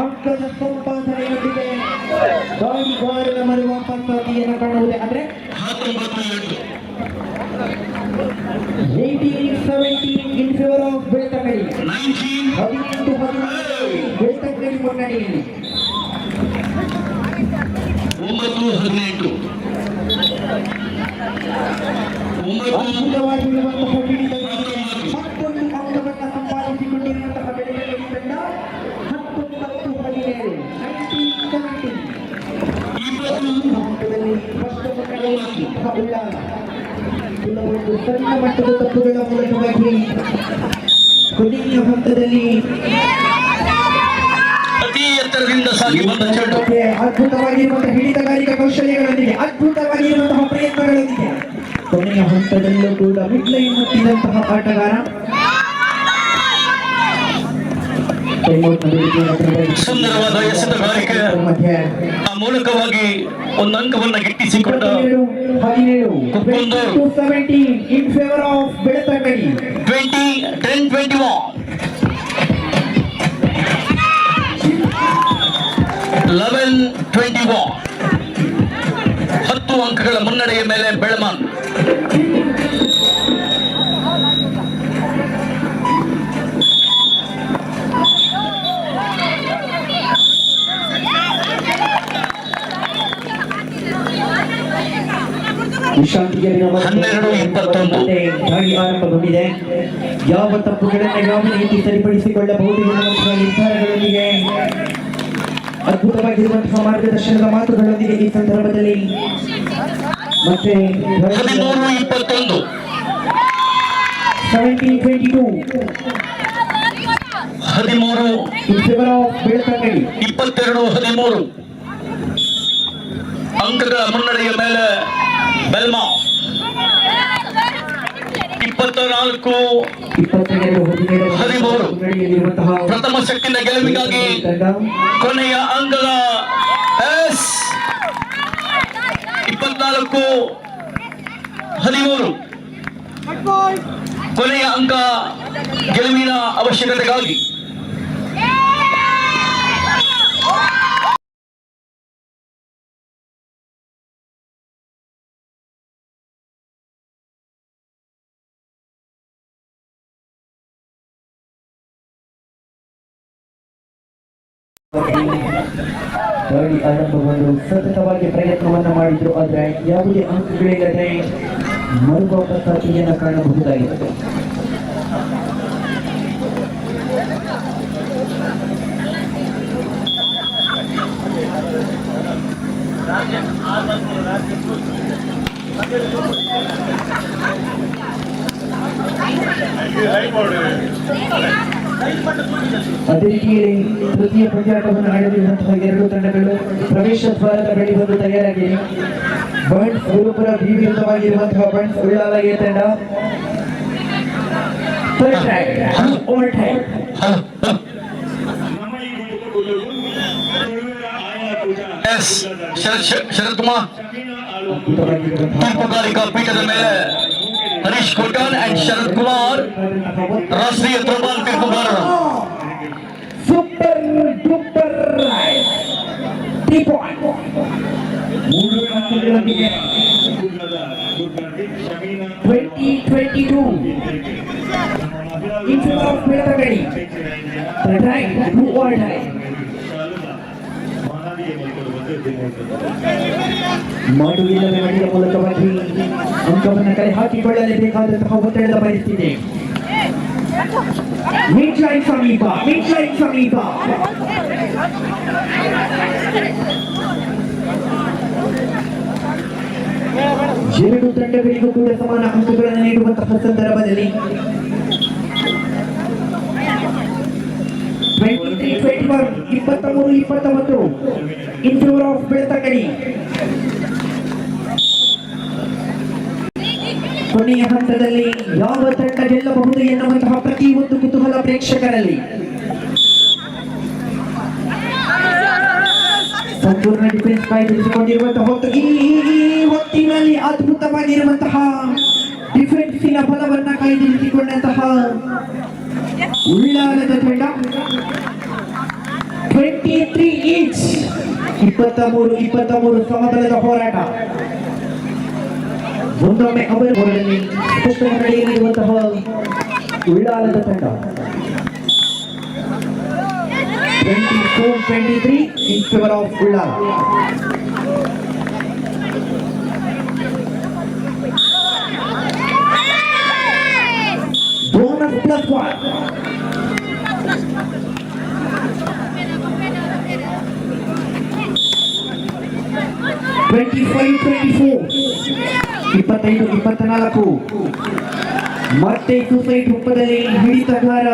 ಅಂಕದ ಸಂಪಾದನೆಯೊಂದಿಗೆ ದಾಳಿಗಾರನ ಮರುವ ಪಂಚಾಯಿತಿಯನ್ನು ಕಾಣುವುದೇ ಅಂದ್ರೆ 18-17 in favor of Belthangady. 18-17 Belthangady ಮುನ್ನಡೆಯಲ್ಲಿ. 9-18 ಅದ್ಭುತವಾಗಿರುವಂತಹ ಹಿಡಿತದಲ್ಲಿ ಮತ್ತೊಂದು ಅಂಕವನ್ನು ಸಂಪಾದಿಸಿಕೊಂಡಿರುವಂತಹ ಬೆಳ್ತಂಗಡಿ ತಂಡ 19-17 ಹಂತದಲ್ಲಿ ಫಸ್ಟ್ ಮುನ್ನಡೆಯಲ್ಲಿ ಉಳ್ಳಾಲ ಕೆಲವೊಂದು ಸಣ್ಣ ಮಟ್ಟದ ತಪ್ಪುಗಳ ಮೂಲಕವಾಗಿ ಕೊನೆಯ ಹಂತದಲ್ಲಿ ಅತಿ ಎತ್ತರದಿಂದ ಸಾಗಿ ಬಂದ ಚೆಂಡು ಅದ್ಭುತವಾಗಿರುವಂತಹ ಹಿಡಿತಗಾರಿಕಾ ಕೌಶಲ್ಯಗಳೊಂದಿಗೆ ಅದ್ಭುತವಾಗಿರುವಂತಹ ಪ್ರಯತ್ನಗಳೊಂದಿಗೆ ಕೊನೆಯ ಹಂತದಲ್ಲೂ ಕೂಡ ಮಿಡ್ಲೈನ್ ಮುಟ್ಟಿದಂತಹ ಆಟಗಾರ ಸುಂದರವಾದ ಎಸೆತಗಾರಿಕೆ ಮೂಲಕವಾಗಿ ಒಂದು ಅಂಕವನ್ನು ಗಿಟ್ಟಿಸಿಕೊಂಡ 17 in favor of ಬೆಳ್ತಂಗಡಿ. 10-21 11-21 10 ಅಂಕಗಳ ಮುನ್ನಡೆಯ ಮೇಲೆ ಬೆಳಮಾನ್. ವಿಶ್ರಾಂತಿಗೆ 12-21 ದಾಳಿ ಆರಂಭಗೊಂಡಿದೆ. ಯಾವ ತಪ್ಪುಗಳನ್ನು ಯಾವ ರೀತಿ ಸರಿಪಡಿಸಿಕೊಳ್ಳಬಹುದು ಎನ್ನುವಂತಹ ನಿರ್ಧಾರಗಳೊಂದಿಗೆ ಅದ್ಭುತವಾಗಿರುವಂತಹ ಮಾರ್ಗದರ್ಶನದ ಮಾತುಗಳೊಂದಿಗೆ ಈ ಸಂದರ್ಭದಲ್ಲಿ ಮತ್ತೆ 13-21 17-22 in favor of ಬೆಳ್ತಂಗಡಿ. 22-13 ಅಂಕಗಳ ಮುನ್ನಡೆಯ ಮೇಲೆ ಬೆಲ್ಮಾ. 24-13 ಪ್ರಥಮ ಸೆಟ್ಟಿನ ಗೆಲುವಿಗಾಗಿ ಕೊನೆಯ ಅಂಕದ 24-13 ಕೊನೆಯ ಅಂಕ ಗೆಲುವಿನ ಅವಶ್ಯಕತೆಗಾಗಿ. ದಾಳಿ ಆರಂಭಗೊಂಡು ಸತತವಾಗಿ ಪ್ರಯತ್ನವನ್ನು ಮಾಡಿದ್ರು, ಆದರೆ ಯಾವುದೇ ಅಂಕಗಳಿಲ್ಲದೆ ಮರುವಾಪಸಾತಿಯನ್ನು ಕಾಣಬಹುದಾಗಿದೆ. ಅದೇ ರೀತಿಯಲ್ಲಿ ತೃತೀಯ ಪಂದ್ಯಾಟವನ್ನು ಆಡಲಿರುವಂತಹ ಎರಡು ತಂಡಗಳು ಪ್ರವೇಶ ದ್ವಾರದ ಬಳಿ ಬಂದು ತಯಾರಾಗಿದೆ. ಬಂಡ್ಸ್ ಗುರುಪುರ ವಿರುದ್ಧವಾಗಿರುವಂತಹ ಬಂಡ್ಸ್ ಉಳ್ಳಾಲ ಎ ತಂಡ. ಶರತ್ ಕುಮಾರ್ ತೀರ್ಪುಗಾರಿಕಾ ಪೀಠದ ಮೇಲೆ ಹರೀಶ್ ಕೋಟನ್ ಅಂಡ್ ಶರತ್ ಕುಮಾರ್ ರಾಷ್ಟ್ರೀಯ ತ್ರೋಬಾಲ್ ತೀರ್ಪುಗಾರರು. Super duper 3 point 20-22 in favor of Belatagadi. The right, who or die. ಮಾಡುವಿಲ್ಲದೆ ಮಾಡಿದ ಮೂಲಕವಾಗಿ ಅಂಕವನ್ನು ಕಲೆ ಹಾಕಿಕೊಳ್ಳಲೇಬೇಕಾದಂತಹ ಒತ್ತಡದ ಪರಿಸ್ಥಿತಿ. ಮಿಡ್ ಲೈನ್ ಸಮೀಪ ಎರಡು ತಂಡಗಳಿಗೂ ಕೂಡ ಸಮಾನ ಅಂಕಗಳನ್ನು ನೀಡುವಂತಹ ಸಂದರ್ಭದಲ್ಲಿ 23-21 in favor of ಬೆಳ್ತಂಗಡಿ. ಕೊನೆಯ ಹಂತದಲ್ಲಿ ಯಾವ ತಂಡ ಗೆಲ್ಲಬಹುದು ಎನ್ನುವಂತಹ ಪ್ರತಿಯೊಂದು ಕುತೂಹಲ ಪ್ರೇಕ್ಷಕರಲ್ಲಿ. ಸಂಪೂರ್ಣ ಡಿಫೆನ್ಸ್ ಕಾಯ್ದಿರಿಸಿಕೊಂಡಿರುವಂತಹ ಈ ಹೊತ್ತಿನಲ್ಲಿ ಅದ್ಭುತವಾಗಿರುವಂತಹ ಡಿಫೆನ್ಸಿನ ಬಲವನ್ನ ಕಾಯ್ದಿರಿಸಿಕೊಂಡಂತಹ ಉಳ್ಳಾಲದ ತಂಡ 23 ಈಚ್ 23 ಸಮಬಲದ ಹೋರಾಟ. ಒಂದೊಮ್ಮೆ ಅವರ ಹೋರಾಟದಲ್ಲಿ ಸ್ಪಷ್ಟ ನಡೆಯಲಿರುವಂತಹ ಉಳ್ಳಾಲದ ತಂಡ 24-23 in favor of Ullal. Bonus +1. ಮತ್ತೆ ಸುಸೈಡ್ ರೂಪದಲ್ಲಿ ಹಿಡಿತಗಾರ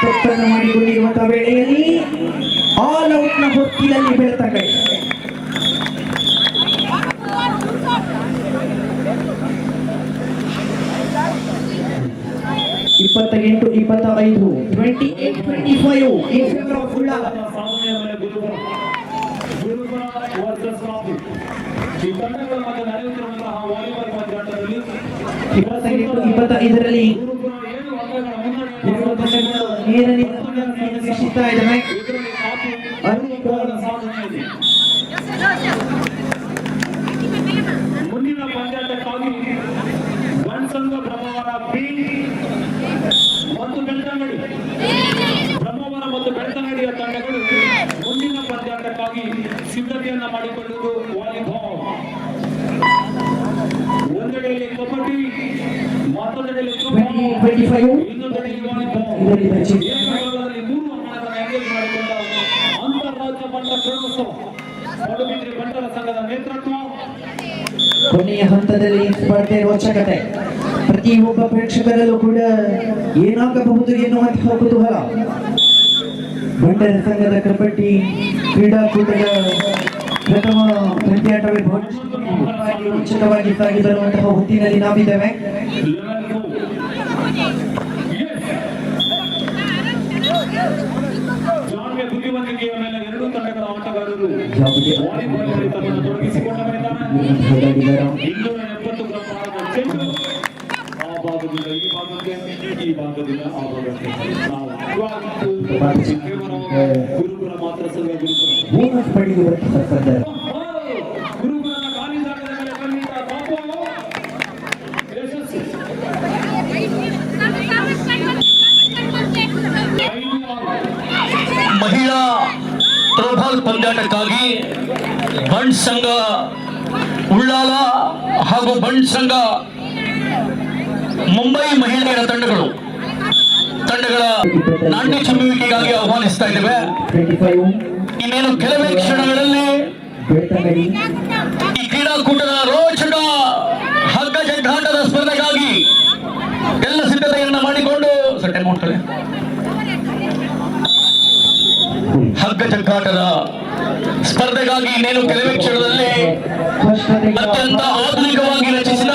ತಪ್ಪನ್ನು ಮಾಡಿಕೊಂಡಿರುವಂತಹ ವೇಳೆಯಲ್ಲಿ ಆಲ್ ಔಟ್ ನ ಹೊತ್ತಿನಲ್ಲಿ ಬೆಳ್ತಂಗಡಿ. ಇಪ್ಪತ್ತೆಂಟು 28-25 in favor of Ullal. 25ರಲ್ಲಿ ವೀಕ್ಷಿಸ್ತಾ ಇದ್ದಾನೆ. ಮುಂದಿನ ಪಂದ್ಯಾಟಕ್ಕಾಗಿ ಬಣ್ಸಂಗ ಬ್ರಹ್ಮವರ ಬಿ ಮತ್ತು ಬೆಳ್ತಂಗಡಿ ಬ್ರಹ್ಮವರ ಮತ್ತು ಬೆಳ್ತಂಗಡಿಯ ತಂಡಗಳು ಮುಂದಿನ ಪಂದ್ಯಾಟಕ್ಕಾಗಿ ಸಿದ್ಧತೆಯನ್ನ ಮಾಡಿಕೊಳ್ಳುವುದು ವಾಲಿಬಾಲ್. ಒಂದೆಡೆಯಲ್ಲಿ ಕಬಡ್ಡಿ, ಮತ್ತೊಂದೆಡೆಯಲ್ಲಿ ಇನ್ನೊಂದೆಡೆಯಲ್ಲಿ ವಾಲಿಬಾಲ್. ಏಕಕಾಲದಲ್ಲಿ 3 ಅಂಕಗಳನ್ನು ಎಂಗೇಜ್ ಮಾಡಿಕೊಂಡ ಅಂತಾರಾಜ್ಯ ಬಂಟ ಕ್ರೀಡೋತ್ಸವ ಪಡುಬಿದ್ರಿ ಬಂಟರ ಸಂಘದ ನೇತೃತ್ವ. ಕೊನೆಯ ಹಂತದಲ್ಲಿ ಸ್ಪರ್ಧೆ ರೋಚಕತೆ. ಪ್ರತಿಯೊಬ್ಬ ಪ್ರೇಕ್ಷಕರಲ್ಲೂ ಕೂಡ ಏನಾಗಬಹುದು ಎನ್ನುವಂತಹ ಕುತೂಹಲ. ಬಂಟರ ಸಂಘದ ಕಬಡ್ಡಿ ಕ್ರೀಡಾಕೂಟದ ಪ್ರಥಮ ಪಂದ್ಯಾಟವೇ ರೋಚಕವಾಗಿ ಸಾಗಿ ಬರುವಂತಹ ಹೊತ್ತಿನಲ್ಲಿ ನಾವಿದ್ದೇವೆ. ಬುದ್ಧಿವಂತಿಕೆಯ ಮೇಲೆ ಎರಡೂ ತಂಡಗಳ ಆಟಗಾರರು ವಾಲಿಬಾಲ್ನಲ್ಲಿ ತಮ್ಮನ್ನು ತೊಡಗಿಸಿಕೊಂಡವರಿದ್ದಾರೆ. 270 ಗ್ರಾಂ ಚೆಂಡು ಆ ಭಾಗದಿಂದ ಈ ಭಾಗಕ್ಕೆ, ಈ ಭಾಗದಿಂದ ಆ ಭಾಗಕ್ಕೆ. ಗುರುಕುಲ ಮಾತ್ರ ಸಂಘ ಗುರುಕುಲದ ಖಾಲಿ ಜಾಗದ ಮೇಲೆ ಖಂಡಿತ ಪಾಪು ಯಶಸ್ಸು. ಮಹಿಳಾ ಥ್ರೋಬಾಲ್ ಪಂದ್ಯಾಟಕ್ಕಾಗಿ ಬಂಟ್ ಸಂಘ ಉಳ್ಳಾಲ ಹಾಗೂ ಬಂಟ್ ಸಂಘ ಮುಂಬೈ ಮಹಿಳೆಯರ ತಂಡಗಳ ನಾಟ್ಯ ಚುಮ್ಮುವಿಕೆಗಾಗಿ ಆಹ್ವಾನಿಸ್ತಾ ಇದ್ದೇವೆ. ಇನ್ನೇನು ಕೆಲವೇ ಕ್ಷಣಗಳಲ್ಲಿ ಈ ಕ್ರೀಡಾಕೂಟದ ರೋಚಕ ಹಗ್ಗ ಜಗ್ಗಾಟದ ಸ್ಪರ್ಧೆಗಾಗಿ ಎಲ್ಲ ಸಿದ್ಧತೆಯನ್ನ ಮಾಡಿಕೊಂಡು ಹಗ್ಗ ಜಗ್ಗಾಟದ ಸ್ಪರ್ಧೆಗಾಗಿ ಇನ್ನೇನು ಕೆಲವೇ ಕ್ಷಣದಲ್ಲಿ ಅತ್ಯಂತ ಆಧುನಿಕವಾಗಿ ರಚಿಸಿದ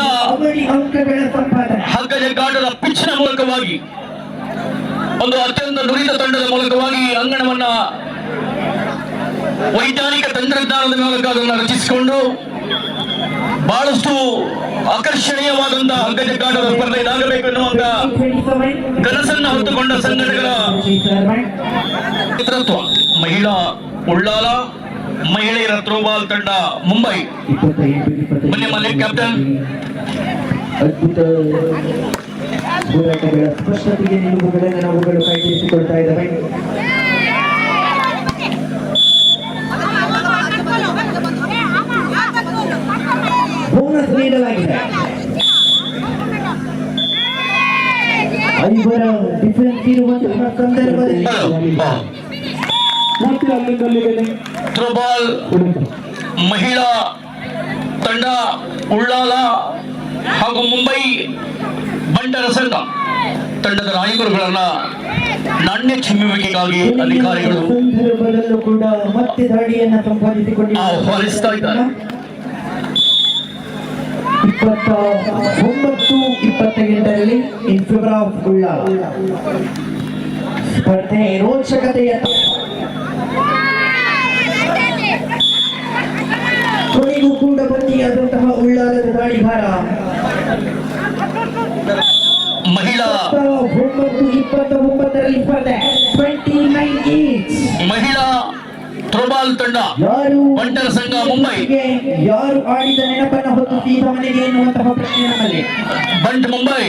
ಹಗ್ಗ ಜಗ್ಗಾಟದ ಪಿಚ್ನ ಮೂಲಕವಾಗಿ ಒಂದು ಅತ್ಯಂತ ನುರಿತ ತಂಡದ ಮೂಲಕವಾಗಿ ಅಂಗಣವನ್ನ ವೈಜ್ಞಾನಿಕ ತಂತ್ರಜ್ಞಾನದ ಮೂಲಕ ಅದನ್ನು ರಚಿಸಿಕೊಂಡು ಬಹಳಷ್ಟು ಆಕರ್ಷಣೀಯವಾದಂತಹ ಹಗ್ಗ ಜಗ್ಗಾಟದ ಸ್ಪರ್ಧೆ ಇದಾಗಬೇಕು ಎನ್ನುವಂತ ಕನಸನ್ನ ಹೊತ್ತುಕೊಂಡ ಸಂಘಟನೆಗಳ ನೇತೃತ್ವ ಮಹಿಳಾ ಉಳ್ಳಾಲ, ಮಹಿಳೆಯರ ಥ್ರೋಬಾಲ್ ತಂಡ ಮುಂಬೈ. ಬನ್ನಿ ಮಲ್ಲಿಕ್ ಕ್ಯಾಪ್ಟನ್. ಹೋರಾಟಗಳ ಸ್ಪಷ್ಟತೆಗೆ ನಿಲುವುಗಳನ್ನು ನಾವುಗಳು ಕಾಯ್ದಿರಿಸಿಕೊಳ್ತಾ ಇದ್ದಾವೆ. ಬೋನಸ್ ನೀಡಲಾಗಿದೆ. ಐವರ ಡಿಫರೆನ್ಸ್ ಇರುವಂತಹ ಸಂದರ್ಭದಲ್ಲಿ ಥ್ರೋಬಾಲ್ ಮಹಿಳಾ ತಂಡ ಉಳ್ಳಾಲ ಹಾಗೂ ಮುಂಬೈ ಬಂಟರ ಸಂಘ ತಂಡದ ನಾಯಕರುಗಳನ್ನ ನಾಣ್ಯ ಚಿಮ್ಮುವಿಕೆಗಾಗಿ ಅಧಿಕಾರಿಗಳು ಸಂದರ್ಭದಲ್ಲೂ ಕೂಡ ಮತ್ತೆ ದಾಳಿಯನ್ನ ಸಂಪಾದಿಸಿಕೊಂಡು ಆಹ್ವಾನಿಸ್ತಾ ಇದ್ದಾರೆ. 29-28ರಲ್ಲಿ ಇನ್ ಫೇವರ್ ಆಫ್ ಉಳ್ಳಾಲ. ಸ್ಪರ್ಧೆ ರೋಚಕತೆಯ ಕೊನೆಗೂ ಕೂಡ ಬಂದಿಯಾದಂತಹ ಉಳ್ಳಾಲದ ದಾಳಿಭಾರ. ಮಹಿಳಾ 29-29ರಲ್ಲಿ ಸ್ಪರ್ಧೆ 29 ಈಚ್. ಮಹಿಳಾ ಥ್ರೋಬಾಲ್ ತಂಡ ಬಂಟರ ಸಂಘ ಮುಂಬೈ. ಯಾರು ಆಡಿದ ನೆನಪನ್ನು ಹೊತ್ತು ಸೀದಾ ಮನೆಗೆ ಎನ್ನುವಂತಹ ಪ್ರಶ್ನೆ ನಮ್ಮಲ್ಲಿ. ಬಂಟ್ ಮುಂಬೈ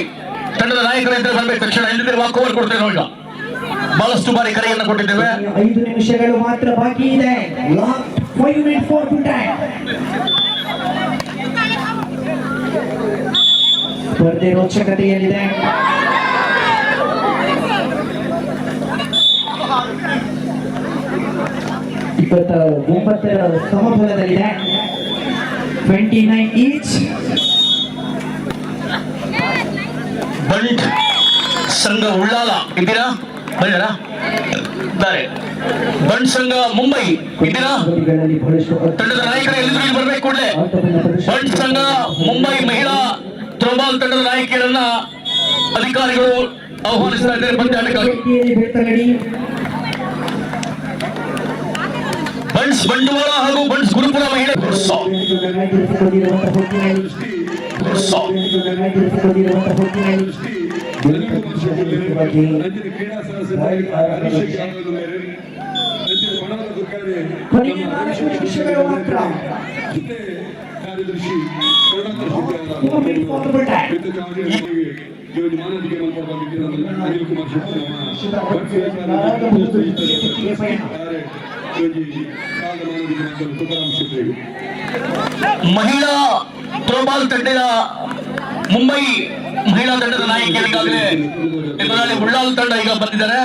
ತಂಡದ ನಾಯಕರಿದ್ದರೆ ಬರಬೇಕು ತಕ್ಷಣ. ಇಲ್ಲದಿದ್ದರೆ ವಾಕ್ ಓವರ್ ಕೊಡ್ತೇವೆ. ಈಗ ಬಹಳಷ್ಟು ಬಾರಿ ಕರೆಯನ್ನು ಕೊಟ್ಟಿದ್ದೇವೆ. 5 ನಿಮಿಷಗಳು ಮಾತ್ರ ಬಾಕಿ ಇದೆ. 5 minutes for to time. ಸ್ಪರ್ಧೆ ರೋಚಕತೆಯಲ್ಲಿದೆ. ಒಂಬತ್ತರ ಸಮಫಲದಲ್ಲಿದೆ. 29 ಈಚ್. ಬಂಟ್ ಸಂಘ ಉಳ್ಳಾಲ ಇದ್ದೀರಾ? ಬರೀರಾ? ಇದ್ದಾರೆ. ಬಂಟ್ ಸಂಘ ಮುಂಬೈ ಇದ್ದೀರಾ? ತಂಡದ ನಾಯಕರು ಎಲ್ಲಿದ್ರು ಇಲ್ಲಿ ಬರಬೇಕು ಕೂಡಲೇ. ಬಂಟ್ ಸಂಘ ಮುಂಬೈ ಮಹಿಳಾ ಥ್ರೋಬಾಲ್ ತಂಡದ ನಾಯಕಿಯರನ್ನ ಅಧಿಕಾರಿಗಳು ಆಹ್ವಾನಿಸ್ತಾ ಇದ್ದಾರೆ ಪಂದ್ಯಾಟಕ್ಕಾಗಿ. ಬಂಟ್ಸ್ ಬಂಟ್ವಾಳ ಹಾಗೂ ಬಂಟ್ಸ್ ಗುರುಪುರ ಮಹಿಳೆ ಮಹಿಳಾ ಥ್ರೋಬಾಲ್ ತಂಡದ ಮುಂಬೈ ಮಹಿಳಾ ತಂಡದ ನಾಯಕಿಯರಿಗಾಗಲೇ ಎದುರಾಳಿ ಉಳ್ಳಾಲ್ ತಂಡ ಈಗ ಬಂದಿದ್ದಾರೆ.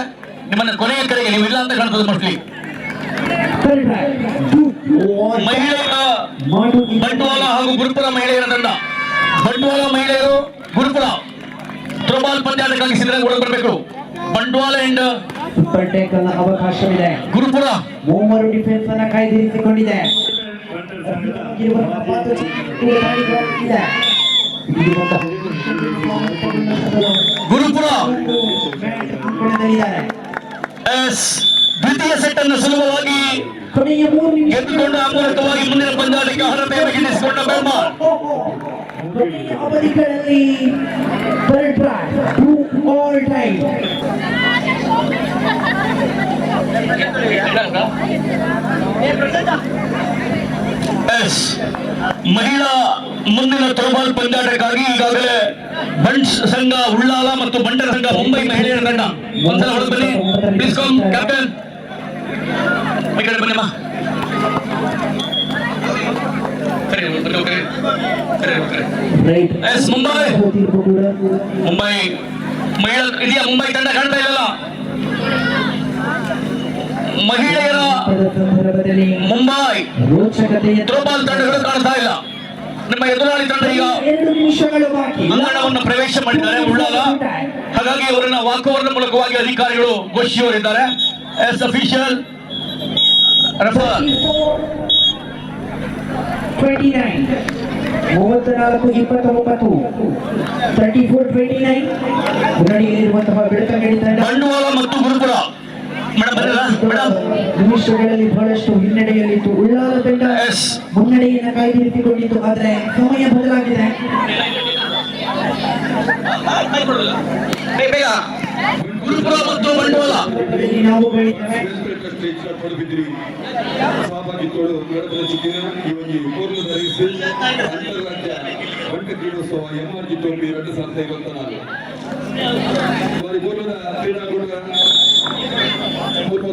ನಿಮ್ಮನ್ನ ಕೊನೆಯ ಕರೆಗೆ ನೀವು ಇಲ್ಲ ಅಂತ ಕಾಣ್ತದೆ ಮೋಸ್ಟ್ಲಿ. ಮಹಿಳೆಯರ ಬಂಟ್ವಾಳ ಹಾಗೂ ಗುರುಪುರ ಮಹಿಳೆಯರ ತಂಡ. ಬಂಟ್ವಾಳ ಮಹಿಳೆಯರು ಗುರುಪುರ ಥ್ರೋಬಾಲ್ ಪಂದ್ಯಾಟಕ್ಕಾಗಿ ಸಿದ್ಧಗೊಂಡು ಬರಬೇಕು. ಬಂಟ್ವಾಳ ಅಂಡ್ ಸೂಪರ್ ಟೇಕಲ್ ಅವಕಾಶವಿದೆ. ಗುರುಪುರ ಮೂವರು ಡಿಫೆನ್ಸ್ ಅನ್ನ ಕಾಯ್ದಿರಿಸಿಕೊಂಡಿದೆ. ಗುರುಪುರ ದ್ವಿತೀಯ ಸೆಟ್ ಅನ್ನು ಸುಲಭವಾಗಿ ಎದ್ದುಕೊಂಡು ಆ ಮೂಲಕವಾಗಿ ಮುಂದಿನ ಪಂದ್ಯಾಟಕ್ಕೆ ಅರ್ಹತೆಯನ್ನು ಗಿಟ್ಟಿಸಿಕೊಂಡ ಬೆಂಬಾಲ್. ಅವಧಿಗಳಲ್ಲಿ ಮಹಿಳಾ ಮುಂದಿನ ಥ್ರೋಬಾಲ್ ಪಂದ್ಯಾಟಕ್ಕಾಗಿ ಈಗಾಗಲೇ ಬಂಟ್ಸ್ ಸಂಘ ಉಳ್ಳಾಲ ಮತ್ತು ಬಂಟರ ಸಂಘ ಮುಂಬೈ ಮಹಿಳೆಯರ ತಂಡ ಒಂದ್ಸಲ ಹೊರಗೆ ಬನ್ನಿ ಪ್ಲೀಸ್. ಕಮ್ ಕ್ಯಾಪ್ಟನ್, ಈ ಕಡೆ ಬನ್ನಿಮ್ಮ. ಮುಂಬೈ ಮಹಿಳಾ ಇದೆಯಾ? ಮುಂಬೈ ತಂಡ ಕಾಣ್ತಾ ಇಲ್ಲ. ಮಹಿಳೆಯರ ಮುಂಬೈ ಥ್ರೋಬಾಲ್ ತಂಡಗಳು ಕಾಣ್ತಾ ಇಲ್ಲ. ನಿಮ್ಮ ಎದುರಾಳಿ ತಂಡ ಈಗ ಅಂಗಣವನ್ನು ಪ್ರವೇಶ ಮಾಡಿದ್ದಾರೆ ಉಳ್ಳಾಲ. ಹಾಗಾಗಿ ಅವರನ್ನ ವಾಕೋವರ್ನ ಮೂಲಕವಾಗಿ ಅಧಿಕಾರಿಗಳು ಘೋಷಿಸಿವರಿದ್ದಾರೆ. ಎಸ್ ಅಫಿಷಿಯಲ್ ರೆಫರ್ 34-29 ಮುನ್ನಡೆಯಲ್ಲಿರುವಂತಹ ಬೆಳತಂಗಡಿ ತಂಡ ಬಂಟ್ವಾಳ ಮತ್ತು ಗುರುಪುರ ನಿಮಿಷಗಳಲ್ಲಿ ಬಹಳಷ್ಟು ಹಿನ್ನಡೆಯಲ್ಲಿತ್ತು. ಉಳ್ಳಾಲ ತಂಡ ಮುನ್ನಡೆಯನ್ನು ಕಾಯ್ದಿರಿಸಿಕೊಂಡಿತ್ತು. ಆದರೆ ಸಮಯ ಬದಲಾಗಿದೆ. ಗುರುಪುರ ಮತ್ತು ಬಂಟ್ವಾಳ ನಾವು ಹೇಳಿದ್ದೇವೆ ಪಡುಬಿದ್ರಿ ಸಹಭಾಗಿತ್ವಗಳು ನಡೆದಚಿಕ್ಕಿನ ಈ ಒಂದು ಪೂರ್ವದ ಅಂತಾರಾಜ್ಯ ಬಂಟ ಕ್ರೀಡೋತ್ಸವ MRG 2024 ಕ್ರೀಡಾಕೂಟ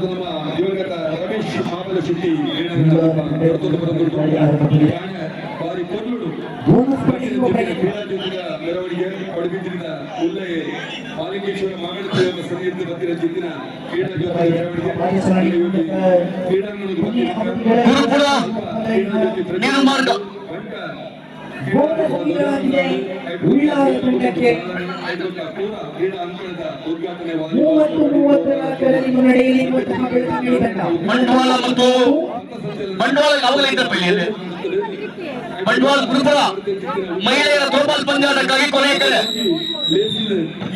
ನಮ್ಮ ದಿವಂಗತ ರಮೇಶ್ ಮಾಮಲ ಶೆಟ್ಟಿ ಬಾರಿ ಕೊಲ್ಲುಡು ಕ್ರೀಡಾ ಜ್ಯೋತಿಯ ಮೆರವಣಿಗೆ ಪಡುಬಿದ್ರಿನ ಮುಲ್ಲೆ ಮಾಲಿಂಗೇಶ್ವರ ಮಾಂಗಳದೇವರ ಸನ್ನಿಧಿಯಲ್ಲಿ ಬಂದಿರ ಜಿದ್ದಿನ ಕ್ರೀಡಾ ಜ್ಯೋತಿಯ ಮೆರವಣಿಗೆ ಕ್ರೀಡಾಂಗಣಕ್ಕೆ ಬಂದಿರುವ ಬಂಟ್ವಾಳ ಗುರುಪುರ ಮಹಿಳೆಯರ ಥ್ರೋಬಾಲ್ ಪಂದ್ಯಾಟಕ್ಕಾಗಿ ಕೊನೆ ಕರೆ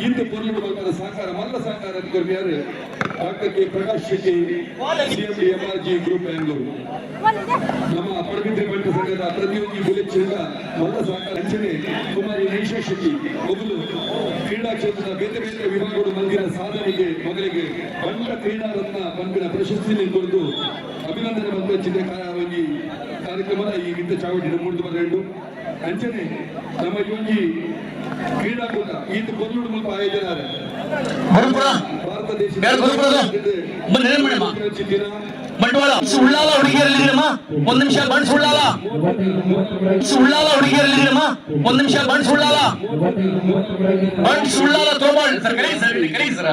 ಇಂದು ಪೂರ್ಣ ಸಹಕಾರ ಮಲ್ಲ ಸಹಕಾರ ಯಾರು doctor K Prakash Shetty CMD MRG group Bengaluru ನಮ್ಮ ಪಡುಬಿದ್ರಿ ಬಂಟ ಸಂಘದ ಪ್ರತಿಯೊಂದು ಬುಲೆಟ್ ಸಂಘ ಮಲ್ಲ ಸಹಕಾರ ಅಂಚನೆ ಕುಮಾರಿ ನೈಷಾ ಶೆಟ್ಟಿ ಮೊದಲು ಕ್ರೀಡಾ ಕ್ಷೇತ್ರದ ಬೇರೆ ಬೇರೆ ವಿಭಾಗಗಳು ಮಂದಿರ ಸಾಧನೆಗೆ ಮೊದಲಿಗೆ ಬಂಟ ಕ್ರೀಡಾ ರತ್ನ ಪಂಪಿನ ಪ್ರಶಸ್ತಿ ಕೊಟ್ಟು ಅಭಿನಂದನೆ ಬಂದಿದೆ ಈ ಕಾರ್ಯಕ್ರಮ ಈ ಗಿಂತ ಚಾವಟಿನ ಮೂಡಿದು ಬರಲು ಅಂಚನೆ ನಮ್ಮ ಈ ಕ್ರೀಡಾಕೂಟ ಇದು ಕೊಲ್ಲೂರು ಮುಲ್ಪ ಆಯೋಜನೆ ಭಾರತ ಬಂಟ್ವಾಳ ಸುಳ್ಳಾಲ ಹುಡುಗಿಯರಲ್ಲಿದ್ದೀರಮ್ಮ ಒಂದ್ ನಿಮಿಷ ಬಣ್ಣ ಸುಳ್ಳಾಲ ಸುಳ್ಳಾಲ ಹುಡುಗಿಯರಲ್ಲಿದ್ದೀರಮ್ಮ ಒಂದ್ ನಿಮಿಷ ಬಣ್ಣ ಸುಳ್ಳಾಲ ಬಣ್ಣ ಸುಳ್ಳಾಲ ಥ್ರೋಬಾಲ್ ಸರ್ ಕರೀ ಸರ್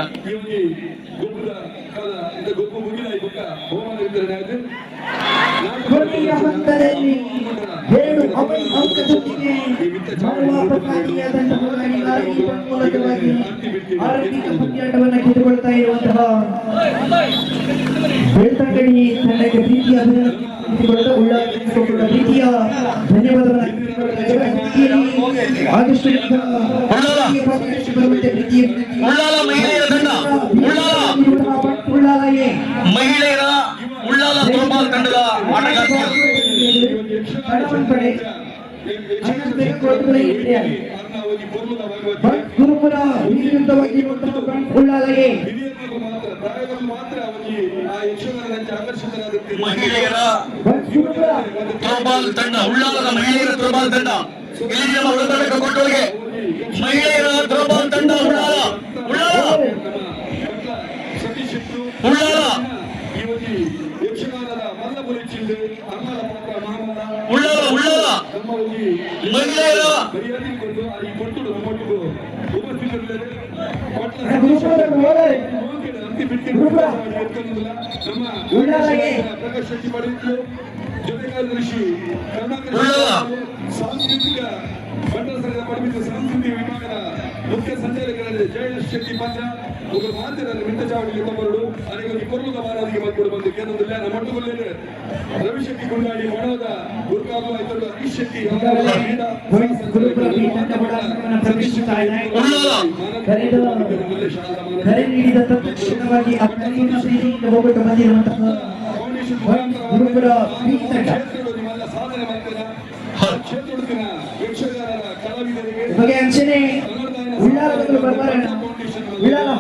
ಗೊಬ್ಬು ಮುಗಿಲ ಈ ಬುಕ್ಕ ಹೋಮನ ವಿತರಣೆ ಕೊನೆಯ ಹಂತದಲ್ಲಿ 7 ಅಂಕದೊಂದಿಗೆ ಮೂಲಕವಾಗಿ ಆರಂಭಿಕ ಪಂದ್ಯಾಟವನ್ನು ಗೆದ್ದುಕೊಳ್ತಾ ಇರುವಂತಹ ಬೆಳ್ತಂಗಡಿ ತಂಡಕ್ಕೆ ಪ್ರೀತಿಯ ಪ್ರೀತಿಯ ಧನ್ಯವಾದವನ್ನು ಆದಷ್ಟು ಮಹಿಳೆಯರ ಉಳ್ಳಾಲ ಥ್ರೋಬಾಲ್ ತಂಡದ ಆಟಗಾರ್ತಿಯರು ಗುರುಪುರ ವಿರುದ್ಧವಾಗಿ ಉಳ್ಳಾಲಗೆ ಮಹಿಳೆಯರ ಥ್ರೋಬಾಲ್ ತಂಡ ಉಳ್ಳಾಲದ ಮಹಿಳೆಯರ ಥ್ರೋಬಾಲ್ ತಂಡ ಇಲ್ಲಿ ನಮ್ಮ ಒಳತಡಕ ಕೊಟ್ಟವರಿಗೆ ಮಹಿಳೆಯರ ಥ್ರೋಬಾಲ್ ತಂಡ ಉಳ್ಳಾಲ ಉಳ್ಳಾಲ ಉಳ್ಳಾಲ ಉಳ್ಳಾಲ ಉಳ್ಳಾಲ ಮಹಿಳೆಯರ ಜೊತೆ ಕಾರ್ಯದರ್ಶಿ ಸಾಂಸ್ಕೃತಿಕ ಮಂಡಲ ಸಂಘದ ಪಡುಬಿದ್ರಿ ಸಾಂಸ್ಕೃತಿಕ ವಿಭಾಗದ ಮುಖ್ಯ ಸಂಚಾಲಕರಾದ ಜಯೇಶ್ ಶೆಟ್ಟಿ ಪಾತ್ರ ಒಬ್ಬರು ಮಾತಿದ್ದಾರೆ ಮಿಂತ ಚಾವಡಿಗೆ ಬಂಬರಡು ಅನೇಕ ಕೊರ್ಲದ ಮಾರಾದಿಗೆ ಬಂದ್ಬಿಡು ಬಂದು ಕೇಂದ್ರದಲ್ಲಿ ನಮ್ಮ ಮಟ್ಟದಲ್ಲಿ ರವಿಶೆಟ್ಟಿ ಕೊಂಡಾಡಿ ಮಣದ ಗುರುಕಾಲು ಆಯ್ತು ಹರೀಶ್ ಶೆಟ್ಟಿ ನೀಡಿದ ತಕ್ಷಣವಾಗಿ ಹೋಗಲು ಬಂದಿರುವಂತಹ ಗುರುಪುರ ಸಾಧನೆ ಮಾಡ್ತಾರೆ ಕ್ಷೇತ್ರದ ಯಕ್ಷಗಾನದ ಕಲಾವಿದರಿಗೆ ಅಂಚನೆ ಉಳ್ಳಾಲಗಳು ಬರ್ತಾರೆ ಉಳ್ಳಾಲ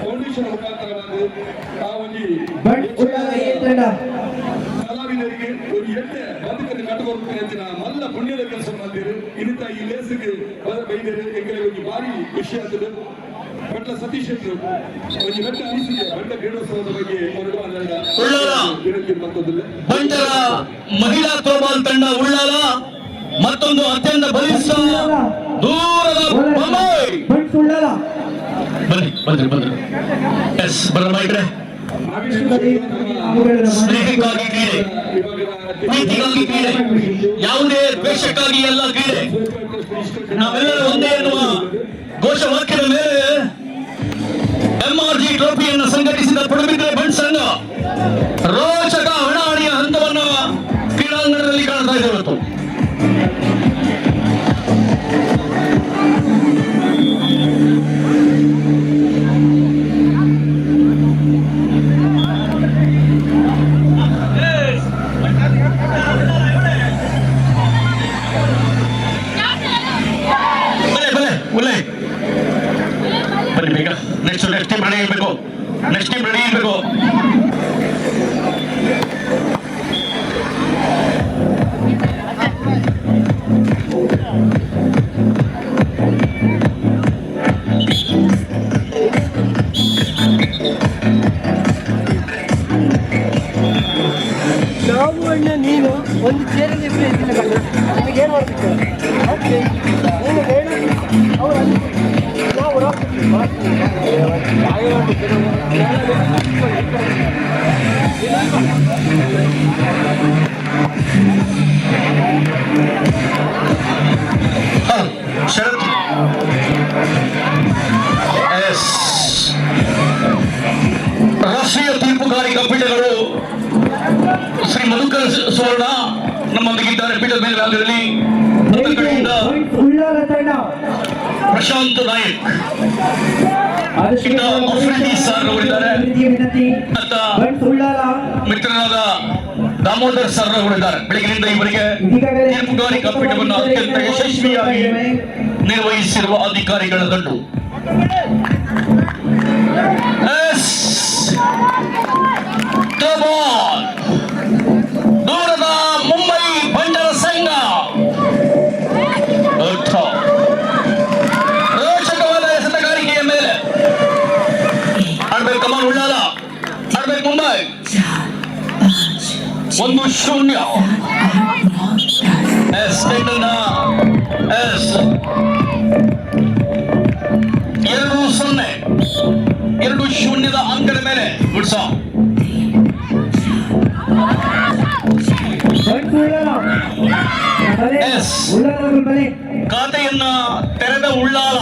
ಫೌಂಡೇಶನ್ ಮುಖಾಂತರವಾಗಿ ಆ ಒಂದು ಕಲಾವಿದರಿಗೆ ಒಂದು ಎಣ್ಣೆ ಬದುಕನ್ನು ಕಟ್ಟಬೇಕು ಅಂಚಿನ ಮಲ್ಲ ಪುಣ್ಯದ ಕೆಲಸ ಮಾಡಿದ್ರು ಇನ್ನಿತ ಈ ಲೇಸಿಗೆ ಬೈದರೆ ಎಂಗಳಿಗೆ ಒಂದು ಭಾರಿ ಖುಷಿ ಆಗ್ತದೆ ಬಟ್ಲ ಸತೀಶ್ ಅವರು ಒಂದು ಬೆಟ್ಟ ಅನಿಸಿದೆ ಬಂಡ ಕ್ರೀಡೋತ್ಸವದ ಬಗ್ಗೆ ಬಂಟರ ಮಹಿಳಾ ಥ್ರೋಬಾಲ್ ತಂಡ ಉಳ್ಳಾಲ ಮತ್ತೊಂದು ಅತ್ಯಂತ ಬಲಿಷ್ಠ ದೂರದ ಬಂದ್ರಿ ಎಸ್ ಬರಮ್ಮ ಇದ್ರೆ ಸ್ನೇಹಕ್ಕಾಗಿ ಕ್ರೀಡೆ ಪ್ರೀತಿಗಾಗಿ ಕ್ರೀಡೆ ಯಾವುದೇ ದ್ವೇಷಕ್ಕಾಗಿ ಎಲ್ಲ ಕ್ರೀಡೆ ನಾವೆಲ್ಲರೂ ಒಂದೇ ಎನ್ನುವ ಘೋಷವಾಕ್ಯದ ಮೇಲೆ ಎಂಆರ್ಜಿ ಟ್ರೋಫಿಯನ್ನು ಸಂಘಟಿಸಿದ ಪಡುಬಿದ್ರೆ ಬಂಟ್ ಸಂಘ ರೋಚಕ ಹಣಾಹಣಿಯ ಹಂತವನ್ನು ಕ್ರೀಡಾಂಗಣದಲ್ಲಿ ಕಾಣ್ತಾ ಇದೆ ಇವತ್ತು. ಬನ್ನಿ ಬೇಗ ನೆಕ್ಸ್ಟ್ ಟೀಮ್ ರೆಡಿ ಇರಬೇಕು ನೆಕ್ಸ್ಟ್ ಟೀಮ್ ರೆಡಿ ಇರಬೇಕು ಶರತ್ ರಾಷ್ಟ್ರೀಯ ತೀರ್ಪುಗಾರಿಕಾ ಪೀಠಗಳು ಶ್ರೀ ಮಧುಕರ ಸುವರ್ಣ ನಮ್ಮೊಂದಿಗಿದ್ದಾರೆ ಪೀಠದ ಮೇಲ್ಭಾಗದಲ್ಲಿ. ಒಂದು ಕಡೆಯಿಂದ ಪ್ರಶಾಂತ್ ನಾಯಕ್, ಸರ್ ಅವರಿದ್ದಾರೆ, ಮಿತ್ರರಾದ ದಾಮೋದರ್ ಸರ್ ಅವರಿದ್ದಾರೆ. ಬೆಳಗಿನಿಂದ ಇವರಿಗೆ ತೀರ್ಪುಗಾರಿಕಾ ಪೀಠವನ್ನು ಅತ್ಯಂತ ಯಶಸ್ವಿಯಾಗಿ ನಿರ್ವಹಿಸಿರುವ ಅಧಿಕಾರಿಗಳ ದಂಡು. ದೂರದ ಮುಂಬೈ ಬಂಟರ ಸಂಘ ರೋಚಕವಾದ ಎಸೆತಗಾರಿಕೆಯ ಮೇಲೆ ಆಡ್ಬೇಕು. ಕಮಾನ್ ಉಳ್ಳಾಲ ಆಡ್ಬೇಕು ಮುಂಬೈ. 1-0 2-0 ಅಂಕದ ಮೇಲೆ ಗುಡ್ಸ. ಖಾತೆಯನ್ನ ತೆರೆದ ಉಳ್ಳಾಲದ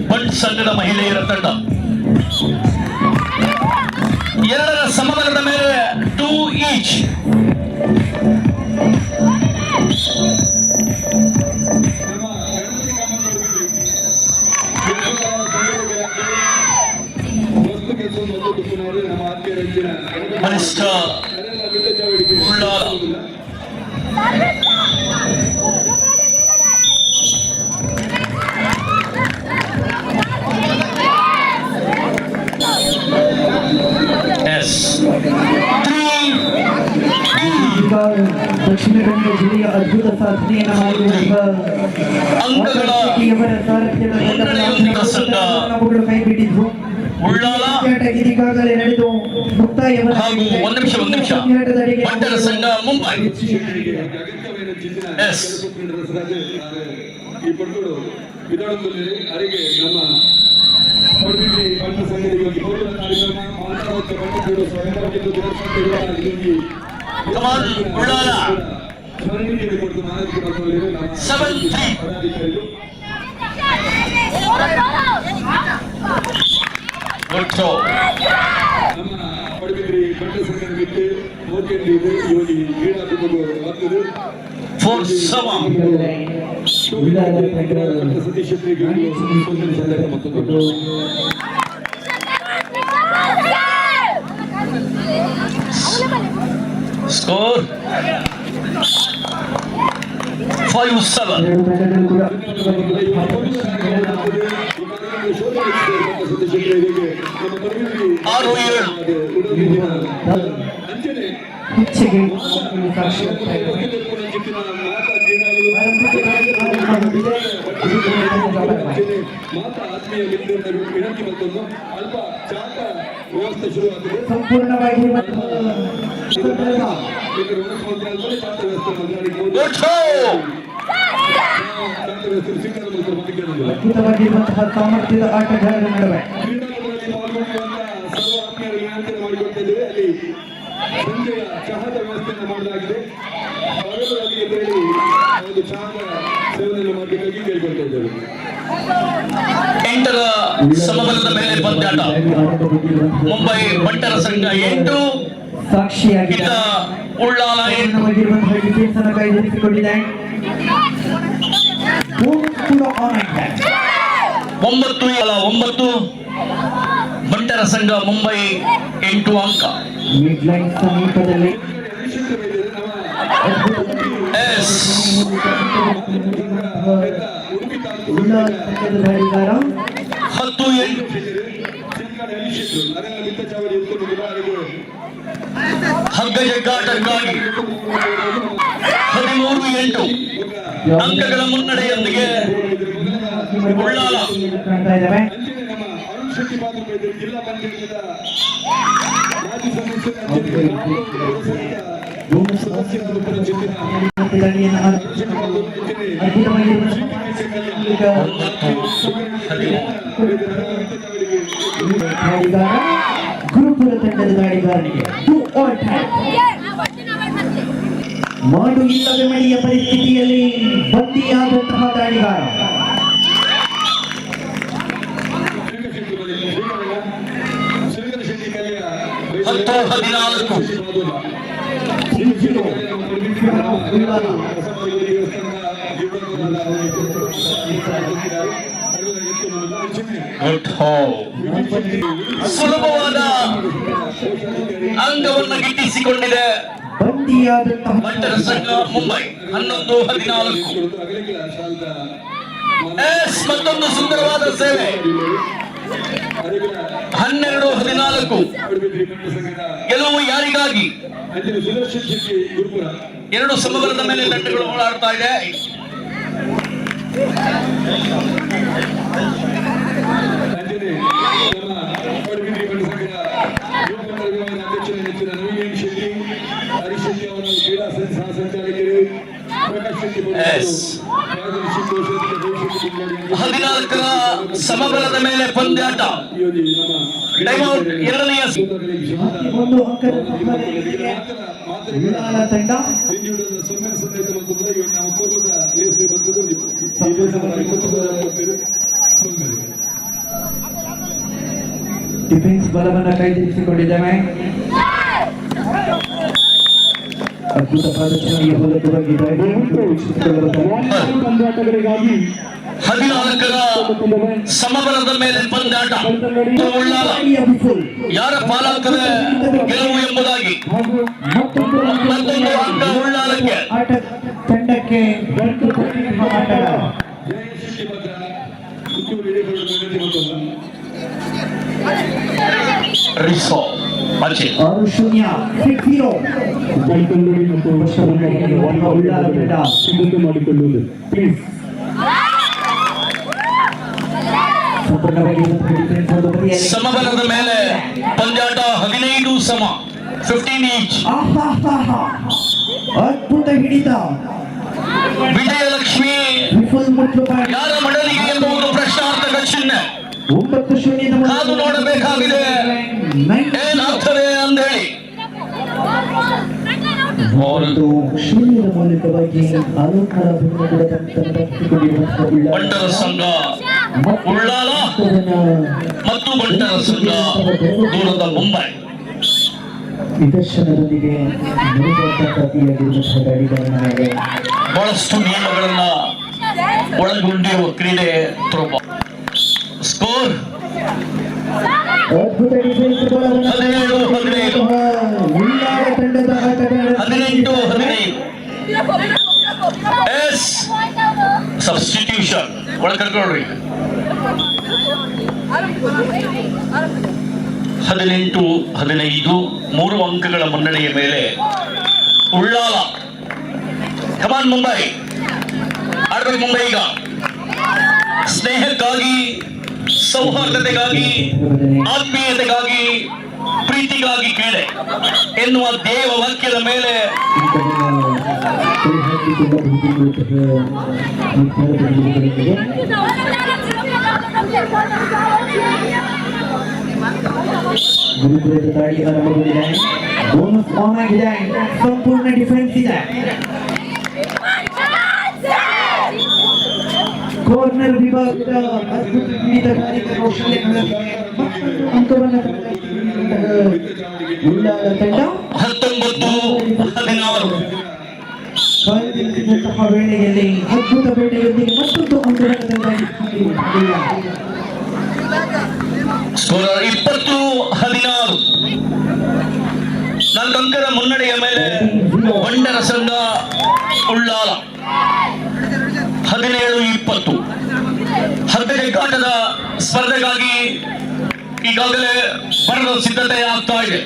ಬಂಟ್ ಸಂಘದ ಮಹಿಳೆಯರ ತಂಡ 2ರ ಸಮಬಲದ ಮೇಲೆ 2 ಈಚ್. ಬಲಿಷ್ಠ ಉಳ್ಳಾಲ ದಕ್ಷಿಣ ಕನ್ನಡ ಜಿಲ್ಲೆಯ ಅದ್ಭುತ ಸಾಧನೆಯನ್ನು ಮಾಡಿರುವ ಕೈ ಬಿಟ್ಟಿದ್ರು. ಈಗಾಗಲೇ ನಡೆದು ಮುಕ್ತಾಯ ಬಂಟರ ಸಂಘ ಮುಂಬೈ. ಕಮಾನ್ ಉಳ್ಳಾಲ 7-3. Score 5-7. ಸಂಪೂರ್ಣವಾಗಿ ಅದ್ಭುತವಾಗಿರುವಂತಹ ಸಾಮರ್ಥ್ಯದ ಆಟಗಾರರ ನಡುವೆ ಚಹಾದ ವ್ಯವಸ್ಥೆಯನ್ನು ಮಾಡಲಾಗಿದೆ. ಸೇವನೆಯನ್ನು ಮಾಡಬೇಕಾಗಿ ಕೇಳಿಕೊಳ್ತಾ ಇದ್ದೇವೆ. 8ರ ಸಮಬಲದ ಮೇಲೆ ಪಂದ್ಯಾಟ. ಮುಂಬೈ ಬಂಟರ ಸಂಘ 8, ಸಾಕ್ಷಿಯಾಗಿದ್ದ ಉಳ್ಳಾಲ 8. ಡಿಫೆನ್ಸ್ ಅನ್ನು ಕೈಗೆತ್ತಿಕೊಂಡಿದೆ. 9 ಬಂಟರ ಸಂಘ ಮುಂಬೈ 8 ಅಂಕ. ಮಿಡ್ ಲೈನ್ ಸಮೀಪದಲ್ಲಿ ಧಾರಿಗಾರ 10-8. ಹಗ್ಗ ಜಗ್ಗಾಟಕ್ಕಾಗಿ 13-8 ಅಂಕಗಳ ಮುನ್ನಡೆಯೊಂದಿಗೆ ಉಳ್ಳಾಲ ಕಾಣ್ತಾ ಇದ್ದಾವೆ. ಜಿಲ್ಲಾ ಪಂಚಾಯತ್ ಮಾಜಿ ಸದಸ್ಯರ ಮತ್ತೆ ದಾಳಿಯನ್ನು ದಾಳಿಗಾರ ಗುರುಪುರ ತಂಡದ ದಾಳಿಗಾರನಿಗೆ ಮಾಡು ಇಲ್ಲವೇ ಮಳೆಯ ಪರಿಸ್ಥಿತಿಯಲ್ಲಿ ಬಂದಿಯಾದಂತಹ ದಾಳಿಗಾರ ಸುಲಭವಾದ ಅಂಗವನ್ನು ಗಿಟ್ಟಿಸಿಕೊಂಡಿದೆ ಬಂಟರ ಸಂಘ ಮುಂಬೈ 11-14. ಮತ್ತೊಂದು ಸುಂದರವಾದ ಸೇವೆ 12-14. ಗೆಲುವು ಯಾರಿಗಾಗಿ? ಎರಡು ಸಮಬಲದ ಮೇಲೆ ತಂಡಗಳು ಓಡಾಡ್ತಾ ಇದೆ. ಹದಿನಾಲ್ಕರ ಸಮಬಲದ ಮೇಲೆ ಪಂದ್ಯಾಟ. ಟೈಮ್ಔಟ್ ಎರಡನೆಯ ತಂಡ ಡಿಫೆನ್ಸ್ ಬಲವನ್ನು ಕೈಗೆತ್ತಿಕೊಂಡಿದ್ದೇವೆ. ಅದ್ಭುತ ಪ್ರದರ್ಶನ ಹೊರತುಪಡಿಸಿದ್ದಾರೆ. 14ರ ಸಮಬಲದ ಮೇಲೆ ಪಂದ್ಯಾಟ. ಯಾರ ಪಾಲಾಗ್ತದೆ ಗೆಲುವು ಎಂಬುದಾಗಿ ಮತ್ತೊಂದು ಅಂಕ ಉಳ್ಳಾಲಕ್ಕೆ. ತಂಡಕ್ಕೆ ಸಮಬಲದ ಮೇಲೆ ಪಂದ್ಯಾಟ 15 ಸಮ 15 ಈಚ್. ಅದ್ಭುತ ಹಿಡಿತ. ವಿಜಯಲಕ್ಷ್ಮಿ ಯಾರ ಮಡಲಿಗೆ ಎಂಬುದು ಪ್ರಶ್ನಾರ್ಥಕ ಚಿಹ್ನೆ. 9-0 ಕಾದು ನೋಡಬೇಕಾಗಿದೆ ಏನಾಗ್ತದೆ ಅಂದೇಳಿ. ಶೂನ್ಯದ ಮೂಲಕವಾಗಿ ಅಲಂಕಾರ ಬಂಟರ ಸಂಘ ಉಳ್ಳಾಲ ಮತ್ತು ಬಂಟರ ಸಂಘ ದೂರದ ಮುಂಬೈ ನಿದರ್ಶನದೊಂದಿಗೆ ಬಹಳಷ್ಟು ನಿಯಮಗಳನ್ನ ಒಳಗೊಂಡಿರುವ ಕ್ರೀಡೆ ಥ್ರೋಬಾಲ್. ಸ್ಕೋರ್ 17-15. ಎಸ್ ಸಬ್ಸ್ಟಿಟ್ಯೂಷನ್ ಒಳಗೆ ಕರ್ಕೊಳ್ರಿ. 18-15 3 ಅಂಕಗಳ ಮುನ್ನಡೆಯ ಮೇಲೆ ಉಳ್ಳಾಲ. ಕಮಾನ್ ಮುಂಬೈ ಆಡ್ಬೇಕು. ಮುಂಬೈ ಈಗ ಸ್ನೇಹಕ್ಕಾಗಿ, ಸೌಹಾರ್ದತೆಗಾಗಿ, ಆತ್ಮೀಯತೆಗಾಗಿ, ಪ್ರೀತಿಗಾಗಿ ಕ್ರೀಡೆ ಎನ್ನುವ ದೇವ ವಾಕ್ಯದ ಮೇಲೆ ಗುರುಪುರದ ದಾಳಿ ಆರಂಭಗೊಂಡಿದೆ. ಬೋನಸ್ ಆನ್ ಆಗಿದೆ. ಸಂಪೂರ್ಣ ಡಿಫೆನ್ಸ್ ಇದೆ. ಕಾರ್ನರ್ ವಿಭಾಗದ ಅದ್ಭುತ ಹಿಡಿತಕಾರಿ ಕೌಶಲ್ಯಗಳೊಂದಿಗೆ ಮತ್ತೊಂದು ಅಂಕವನ್ನು ಉಳ್ಳಾಲ ತಂಡ 19-16 ಕಾಯ್ದಿರಿಸಿದಂತಹ ವೇಳೆಯಲ್ಲಿ ಅದ್ಭುತ ಬೇಟೆಯೊಂದಿಗೆ ಮತ್ತೊಂದು ಅಂಕವನ್ನು ತಂಡ. ಸ್ಕೋರ್ 20-16 4 ಅಂಕದ ಮುನ್ನಡೆಯ ಮೇಲೆ ಬಂಡರ ಸಂಘ ಉಳ್ಳಾಲ. 17-20 ಹರ್ಬೆಲೆ ಘಾಟದ ಸ್ಪರ್ಧೆಗಾಗಿ ಈಗಾಗಲೇ ಬರದ ಸಿದ್ಧತೆ ಆಗ್ತಾ ಇದೆ.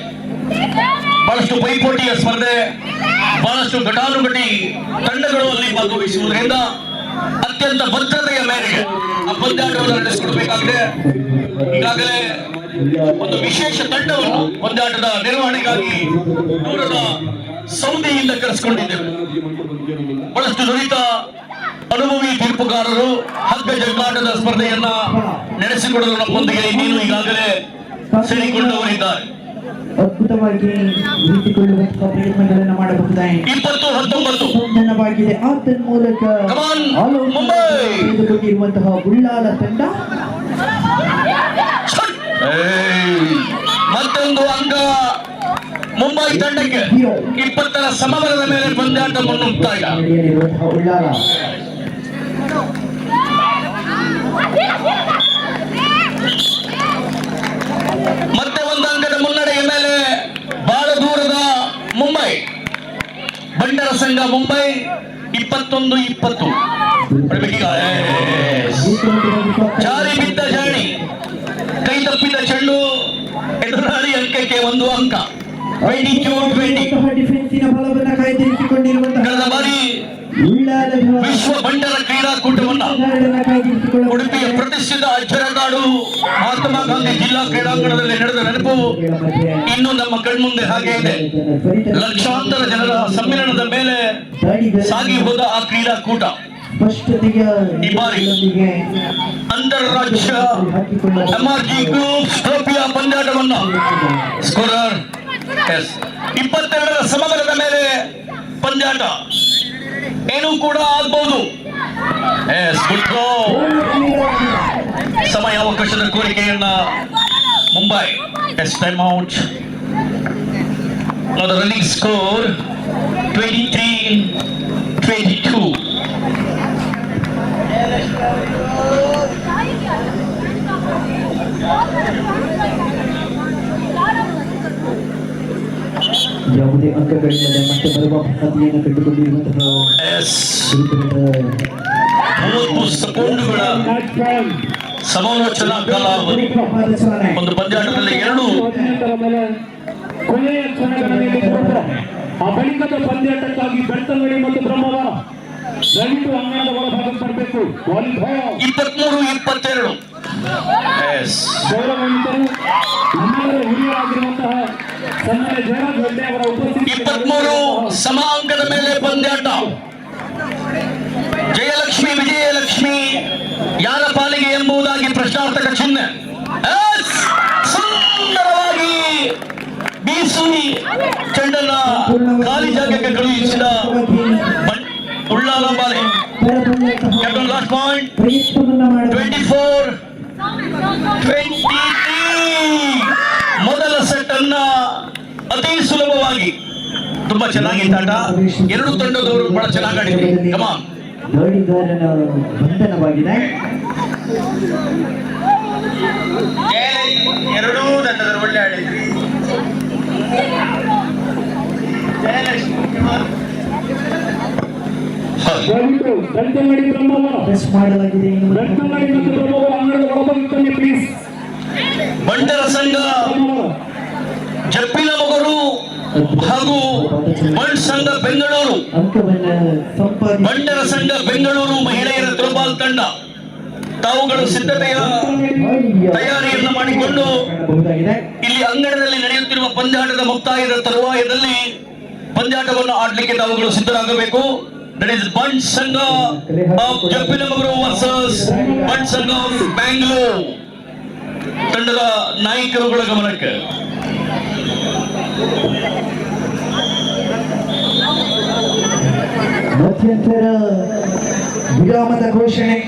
ಬಹಳಷ್ಟು ಪೈಪೋಟಿಯ ಸ್ಪರ್ಧೆ, ಬಹಳಷ್ಟು ಘಟಾನುಘಟಿ ತಂಡಗಳು ಅಲ್ಲಿ ಭಾಗವಹಿಸುವುದರಿಂದ ಅತ್ಯಂತ ಭದ್ರತೆಯ ಮೇರೆಗೆ ಆ ಪಂದ್ಯಾಟವನ್ನು ನಡೆಸಿಕೊಡಬೇಕಾಗಿದೆ. ಈಗಾಗಲೇ ಒಂದು ವಿಶೇಷ ತಂಡವನ್ನು ಪಂದ್ಯಾಟದ ನಿರ್ವಹಣೆಗಾಗಿ ದೂರದ ಸೌದಿಯಿಂದ ಕರೆಸಿಕೊಂಡಿದ್ದೇವೆ. ಬಹಳಷ್ಟು ನುರಿತ ಅನುಭವಿ ತೀರ್ಪುಗಾರರು ಹಗ್ಗ ಜಗ್ಗಾಟದ ಸ್ಪರ್ಧೆಯನ್ನ ನಡೆಸಿಕೊಡಲು ನಮ್ಮೊಂದಿಗೆ ಇನ್ನೇನು ಈಗಾಗಲೇ ಸೇರಿಕೊಂಡವರಿದ್ದಾರೆ. ಅದ್ಭುತವಾಗಿ ಇರಿಸಿಕೊಳ್ಳುವಂತಹ ಪ್ರಯತ್ನಗಳನ್ನು ಮಾಡಬಹುದಾಗಿದೆ. 20-19 ಸಂಧಾನವಾಗಿದೆ. ಆ ಮೂಲಕ ತೆಗೆದುಕೊಂಡಿರುವಂತಹ ಉಳ್ಳಾಲ ತಂಡ ಮತ್ತೊಂದು ಅಂಕ ಮುಂಬೈ ತಂಡಕ್ಕೆ 20ರ ಸಮಬಲದ ಮೇಲೆ ಪಂದ್ಯಾಟವನ್ನು ಮುಕ್ತಾಯ. ಉಳ್ಳಾಲ ಮತ್ತೆ ಒಂದು ಅಂಕದ ಮುನ್ನಡೆಯ ಮೇಲೆ ಬಹಳ ದೂರದ ಮುಂಬೈ ಬಂಟರ ಸಂಘ ಮುಂಬೈ 21-20. ಜಾರಿ ಬಿದ್ದ ಜಾಣಿ ಕೈ ತಪ್ಪಿದ ಚೆಂಡು ಎದುರಾಳಿ ಅಂಕಕ್ಕೆ 1 ಅಂಕ. 22-20. ಕಳೆದ ಬಾರಿ ವಿಶ್ವ ಬಂಟರ ಕ್ರೀಡಾಕೂಟವನ್ನ ಉಡುಪಿಯ ಪ್ರತಿಷ್ಠಿತ ಅಜ್ಜರಗಾಡು ಮಹಾತ್ಮ ಗಾಂಧಿ ಜಿಲ್ಲಾ ಕ್ರೀಡಾಂಗಣದಲ್ಲಿ ನಡೆದ ನೆನಪು ಇನ್ನು ನಮ್ಮ ಕಣ್ಮುಂದೆ ಹಾಗೆ ಇದೆ. ಲಕ್ಷಾಂತರ ಜನರ ಸಮ್ಮಿಲನದ ಮೇಲೆ ಸಾಗಿ ಹೋದ ಆ ಕ್ರೀಡಾಕೂಟ ಈ ಬಾರಿ ಅಂತಾರಾಜ್ಯ MRG ಗ್ರೂಪ್ ಟ್ರೋಫಿಯ ಪಂದ್ಯಾಟವನ್ನ ಸ್ಕೋರರ್ 22ರ ಸಮಬಲದ ಮೇಲೆ ಪಂದ್ಯಾಟ ಏನೂ ಕೂಡ ಆಗ್ಬಹುದು. ಸಮಯ ಅವಕಾಶದ ಕೋರಿಕೆಯನ್ನ Mumbai time out. Running score 23-22. ಯಾವುದೇ ಅಂಕಗಳಿಲ್ಲದೆ ಮತ್ತೆ ಬರುವ ಪದ್ಧತಿಯನ್ನು ಕಂಡುಕೊಂಡಿರುವಂತಹ 30 ಸೆಕೆಂಡುಗಳ ಸಮಾಲೋಚನಾ ಕಾಲಾವಧಿ. ಒಂದು ಪಂದ್ಯಾಟದಲ್ಲಿ 2 ಕೊನೆಯ ಕ್ಷಣಗಳಲ್ಲಿ ಆ ಬಳಿಕದ ಪಂದ್ಯಾಟಕ್ಕಾಗಿ ಬೆಳ್ತಂಗಡಿ ಮತ್ತು ಬ್ರಹ್ಮವರ ದಯವಿಟ್ಟು ಅಂಗಣದ ಒಳಭಾಗಕ್ಕೆ ಬರಬೇಕು. 23-22. ಗೌರವಾನ್ವಿತರು ನಮ್ಮೆಲ್ಲರ ಹಿರಿಯರಾಗಿರುವಂತಹ ಸನ್ಮಾನ್ಯ ಜಯರಾಜ್ ಹೆಗ್ಡೆ ಅವರ ಉಪಸ್ಥಿತಿ 23 ಸಮ ಅಂಕದ ಮೇಲೆ ಪಂದ್ಯಾಟ. ಜಯಲಕ್ಷ್ಮಿ ವಿಜಯಲಕ್ಷ್ಮಿ ಯಾರ ಪಾಲಿಗೆ ಎಂಬುದಾಗಿ ಪ್ರಶ್ನಾರ್ಥಕ ಚಿಹ್ನೆ. ಸುಂದರವಾಗಿ ಬೀಸಿ ಚೆಂಡನ್ನ ಖಾಲಿ ಜಾಗಕ್ಕೆ ಕಳುಹಿಸಿದ ಉಳ್ಳಾಲ ಬಾಲೆ. Captain last point 24-23. ಮೊದಲ ಸೆಟ್ ಅನ್ನ ಅತಿ ಸುಲಭವಾಗಿ ತುಂಬಾ ಚೆನ್ನಾಗಿತ್ತು ಆಟ. 2 ತಂಡದವರು ಬಹಳ ಚೆನ್ನಾಗಿ ಆಡಿದ್ರು. ಕಮಾನ್ ದಾಳಿಗಾರನ ಬಂಧನವಾಗಿದೆ. 2 ತಂಡದವರು ಒಳ್ಳೆ ಆಡಿದ್ರಿ. ಬೆಳ್ತಂಗಡಿ ಬ್ರಹ್ಮವರ ಮಾಡಲಾಗಿದೆ. ಬೆಳ್ತಂಗಡಿ ಮತ್ತು ಬ್ರಹ್ಮವರ ಅಂಗಣದ ಒಳಭಾಗಕ್ಕೆ ಪ್ಲೀಸ್. ಬಂಟರ ಸಂಘ ಜಪ್ಪಿನ ಮೊಗರು ಹಾಗೂ ಬಂಟ್ ಸಂಘ ಬೆಂಗಳೂರು, ಬಂಟರ ಸಂಘ ಬೆಂಗಳೂರು ಮಹಿಳೆಯರ ತ್ರೋಬಾಲ್ ತಂಡ ತಾವುಗಳು ತಯಾರಿಯನ್ನು ಮಾಡಿಕೊಂಡು ಇಲ್ಲಿ ಅಂಗಣದಲ್ಲಿ ನಡೆಯುತ್ತಿರುವ ಪಂದ್ಯಾಟದ ಮುಕ್ತಾಯದ ತರುವಾಯದಲ್ಲಿ ಪಂದ್ಯಾಟವನ್ನು ಆಡಲಿಕ್ಕೆ ತಾವುಗಳು ಸಿದ್ಧರಾಗಬೇಕು. ದಟ್ ಇಸ್ ಬಂಟ್ ಸಂಘ ಆಫ್ ಜಪ್ಪಿನಮಗರು ವರ್ಸಸ್ ಬಂಟ್ ಸಂಘ ಆಫ್ ಬ್ಯಾಂಗ್ಳೂರ್ ತಂಡದ ನಾಯಕರುಗಳ ಗಮನಕ್ಕೆ. ಮಧ್ಯಂತರ ವಿರಾಮದ ಘೋಷಣೆ.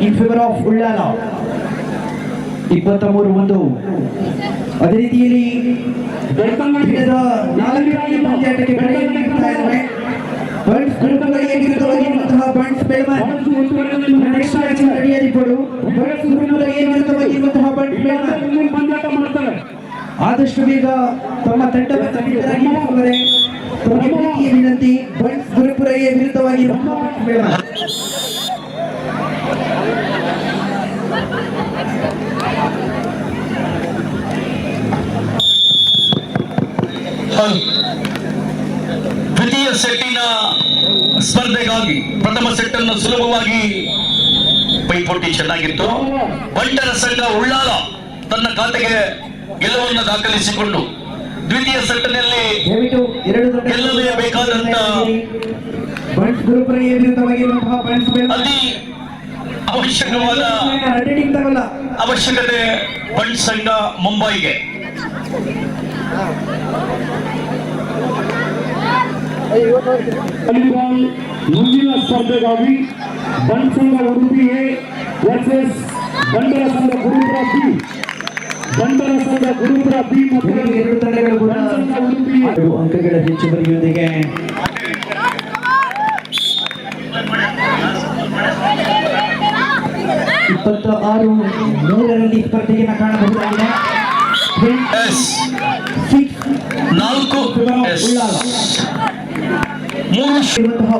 ಇನ್ ಫೇವರ್ ಆಫ್ ಉಳ್ಳಾಲ. 23-1. ಅದೇ ರೀತಿಯಲ್ಲಿ ದಿನದ 4ನೇ ಪಂದ್ಯಾಟಕ್ಕೆ ಬಂಟ್ಸ್ ಗುರುಗಳಿಗೆ ವಿರುದ್ಧವಾಗಿರುವಂತಹ ಬಂಟ್ಸ್ ಬೆಳಮನ್ ನೆಕ್ಸ್ಟ್ ಮ್ಯಾಚ್ ರೆಡಿಯಾಗಿದ್ದರು. ಬಂಟ್ಸ್ ಗುರುಗಳಿಗೆ ವಿರುದ್ಧವಾಗಿರುವಂತಹ ಬಂಟ್ಸ್ ಬೆಳಮನ್ ಪಂದ್ಯಾಟ ಮಾಡ್ತಾರೆ. ಆದಷ್ಟು ಬೇಗ ತಮ್ಮ ತಂಡವನ್ನು ತಮಗೆ ವಿನಂತಿ. ಬಂಟ್ಸ್ ಗುರುಪುರಗೆ ವಿರುದ್ಧವಾಗಿರುವಂತಹ ಬಂಟ್ಸ್ ಬೆಳಮನ್ ದ್ವಿತೀಯ ಸೆಟ್ಟಿನ ಸ್ಪರ್ಧೆಗಾಗಿ ಪ್ರಥಮ ಸೆಟ್ ಅನ್ನು ಸುಲಭವಾಗಿ ಪೈಪೋಟಿ ಚೆನ್ನಾಗಿತ್ತು. ಬಂಟರ ಸಂಘ ಉಳ್ಳಾಲ ತನ್ನ ಖಾತೆಗೆ ಗೆಲುವನ್ನು ದಾಖಲಿಸಿಕೊಂಡು ದ್ವಿತೀಯ ಸೆಟ್ನಲ್ಲಿ ದಯವಿಟ್ಟು ಎರಡು ಗೆಲ್ಲಲೇಬೇಕಾದಂತ ಬಂಟ್ಸ್ ಗ್ರೂಪ್ ವಿರುದ್ಧವಾಗಿರುವಂತಹ ಬಂಟ್ಸ್ ಅತಿ ಅವಶ್ಯಕವಾದ ಅವಶ್ಯಕತೆ ಬಂಟ್ಸ್ ಸಂಘ ಮುಂಬೈಗೆ. ಮುಂದಿನ ಸ್ಪರ್ಧೆಗಾಗಿ ಬಂಟ್ ಸಂಘ ಉಡುಪಿ ಎ ವರ್ಸಸ್ ಬಂಡರ ಸಂಘ ಗುರುಪುರ ಬಿ. ಬಂಡರ ಸಂಘ ಗುರುಪುರ ಬಿ ಮತ್ತು ಎರಡು ತಂಡಗಳು ಕೂಡ ಅಂಕಗಳ ಹೆಚ್ಚುವರಿಯೊಂದಿಗೆ 26-3 ಸ್ಪರ್ಧೆಯನ್ನು ಕಾಣಬಹುದಾಗಿದೆ.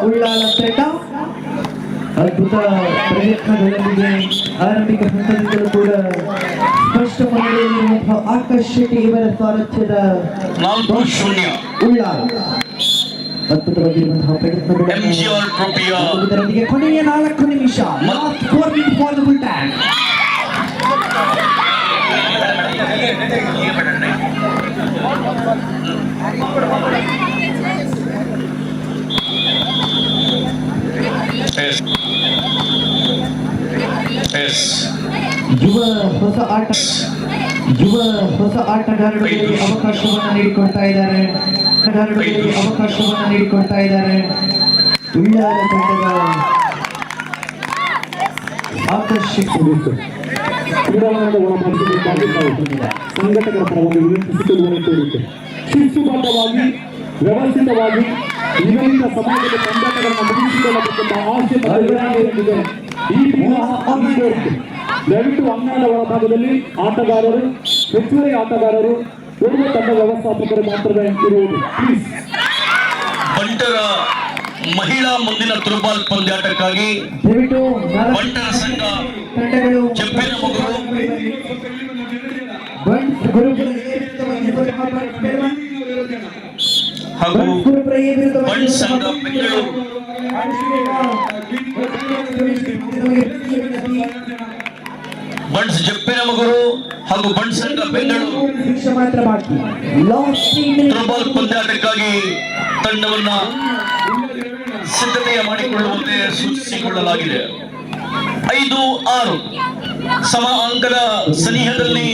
ಉಳ್ಳಾಲ ತಂಡ ಅದ್ಭುತ ಪ್ರಯತ್ನಗಳೊಂದಿಗೆ ಆರಂಭಿಕ ಹಂತದಿಂದಲೂ ಕೂಡ ಸ್ಪಷ್ಟ ಮುನ್ನಡೆಯಲ್ಲಿರುವಂತಹ ಆಕಾಶ್ ಶೆಟ್ಟಿ ಇವರ ಸಾರಥ್ಯದ ಉಳ್ಳಾಲ ಅದ್ಭುತವಾಗಿರುವಂತಹ ಪ್ರಯತ್ನಗಳೊಂದಿಗೆ ಕೊನೆಯ 4 ನಿಮಿಷ last 4 minutes for the full time. ಯುವ ಹೊಸ ಆಟಗಾರರಿಗೆ ಅವಕಾಶವನ್ನು ನೀಡಿಕೊಡ್ತಾ ಇದ್ದಾರೆ. ಉಳ್ಳಾಲ ತಂಡದ ಆಕರ್ಷಿಸಿತು ಕ್ರೀಡಾಂಗಣದ ಒಳಭಾಗದಲ್ಲಿ ಸಂಘಟಕರ ಪರವಾಗಿ ವಿನಂತಿಸಿಕೊಳ್ಳುವಂತೆ ತೋರಿತು. ಶಿಸ್ತುಬದ್ಧವಾಗಿ ವ್ಯವಸ್ಥಿತವಾಗಿ ನಿಗದಿತ ಸಮಾಜದ ಸಂಘಟನೆಗಳನ್ನು ಮುಗಿಸಿಕೊಳ್ಳಬೇಕೆಂಬ ಆಸೆ ಈ ಕೋರಿಕೆ. ದಯವಿಟ್ಟು ಅಂಗಣದ ಒಳಭಾಗದಲ್ಲಿ ಆಟಗಾರರು, ಹೆಚ್ಚುವರಿ ಆಟಗಾರರು, ಓರ್ವ ತಂಡ ವ್ಯವಸ್ಥಾಪಕರು ಮಾತ್ರವೇ ಇರುವುದು. ಪ್ಲೀಸ್. ಬಂಟರ ಮಹಿಳಾ ಮುಂದಿನ ತ್ರೋಬಾಲ್ ಪಂದ್ಯಾಟಕ್ಕಾಗಿ ಬಂಟರ ಸಂಘ ಚೆಪ್ಪಿನ ಮಗರು ಹಾಗೂ ಬಂಟ್ ಸಂಘ ಬೆಂಗಳೂರು ಬಂಟ್ಸ್ ಜಪ್ಪಿನ ಮಗರು ಹಾಗೂ ಬಂಟ್ ಸಂಘ ಬೆಂಗಳೂರು ತ್ರೋಬಾಲ್ ಪಂದ್ಯಾಟಕ್ಕಾಗಿ ತಂಡವನ್ನ ಸಿದ್ಧತೆಯ ಮಾಡಿಕೊಳ್ಳುವಂತೆ ಸೂಚಿಸಿಕೊಳ್ಳಲಾಗಿದೆ. 5-6 ಸಮ ಅಂಕದ ಸನಿಹದಲ್ಲಿ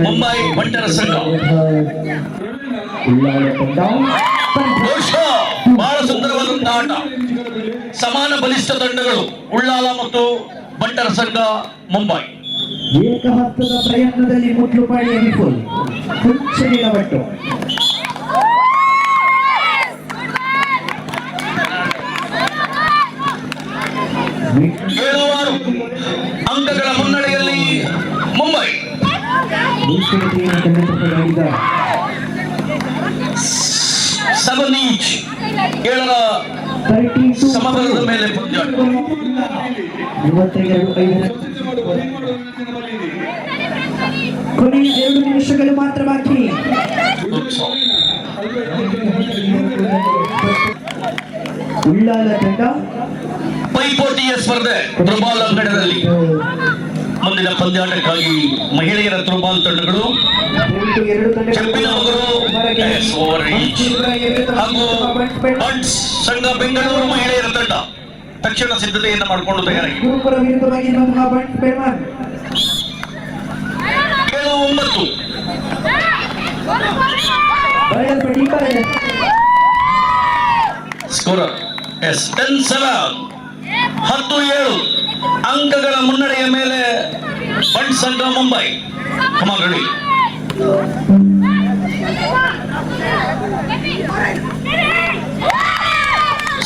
ಮುಂಬೈ ಬಂಟರ ಸಂಘ. ಬಹಳ ಸುಂದರವಾದಂತಹ ಆಟ. ಸಮಾನ ಬಲಿಷ್ಠ ತಂಡಗಳು ಉಳ್ಳಾಲ ಮತ್ತು ಬಂಟರ ಸಂಘ ಮುಂಬೈ. ಏಕಹಸ್ತದ ಪ್ರಯತ್ನದಲ್ಲಿ ಮುಟ್ಲುಪಾಡಿಯ ವಿಪುಲ್ ಕುಂಚನಿನ ಬಟ್ಟು ಅಂಕಗಳ ಮುನ್ನಡೆಯಲ್ಲಿ ಮುಂಬೈ. 7 ಈಚ್ 7ರ ಸಮಬಲದ ಮೇಲೆ ಪಂದ್ಯಾಟ. 22-5 ಕೊನೆಯ 2 ನಿಮಿಷಗಳು ಮಾತ್ರ ಬಾಕಿ. ಉಳ್ಳಾಲ ತಂಡ ಪೈಪೋಟಿಯ ಸ್ಪರ್ಧೆ ತ್ರೋಬಾಲ್ ಅಂಗಣದಲ್ಲಿ ಮುಂದಿನ ಪಂದ್ಯಾಟಕ್ಕಾಗಿ ಮಹಿಳೆಯರ ತ್ರೋಬಾಲ್ ತಂಡಗಳು ಚೆಪ್ಪಿನ ಮಗರು ಹಾಗೂ ಬಂಟ್ಸ್ ಸಂಘ ಬೆಂಗಳೂರು ಮಹಿಳೆಯರ ತಂಡ ತಕ್ಷಣ ಸಿದ್ಧತೆಯನ್ನು ಮಾಡಿಕೊಂಡು ತಯಾರಾಗಿ 7-9 ಸ್ಕೋರರ್ 10-7 10-7 ಅಂಕಗಳ ಮುನ್ನಡೆಯ ಮೇಲೆ ಬಂಟ್ ಸಂಘ ಮುಂಬೈ. ಕಮಾಗಳಿ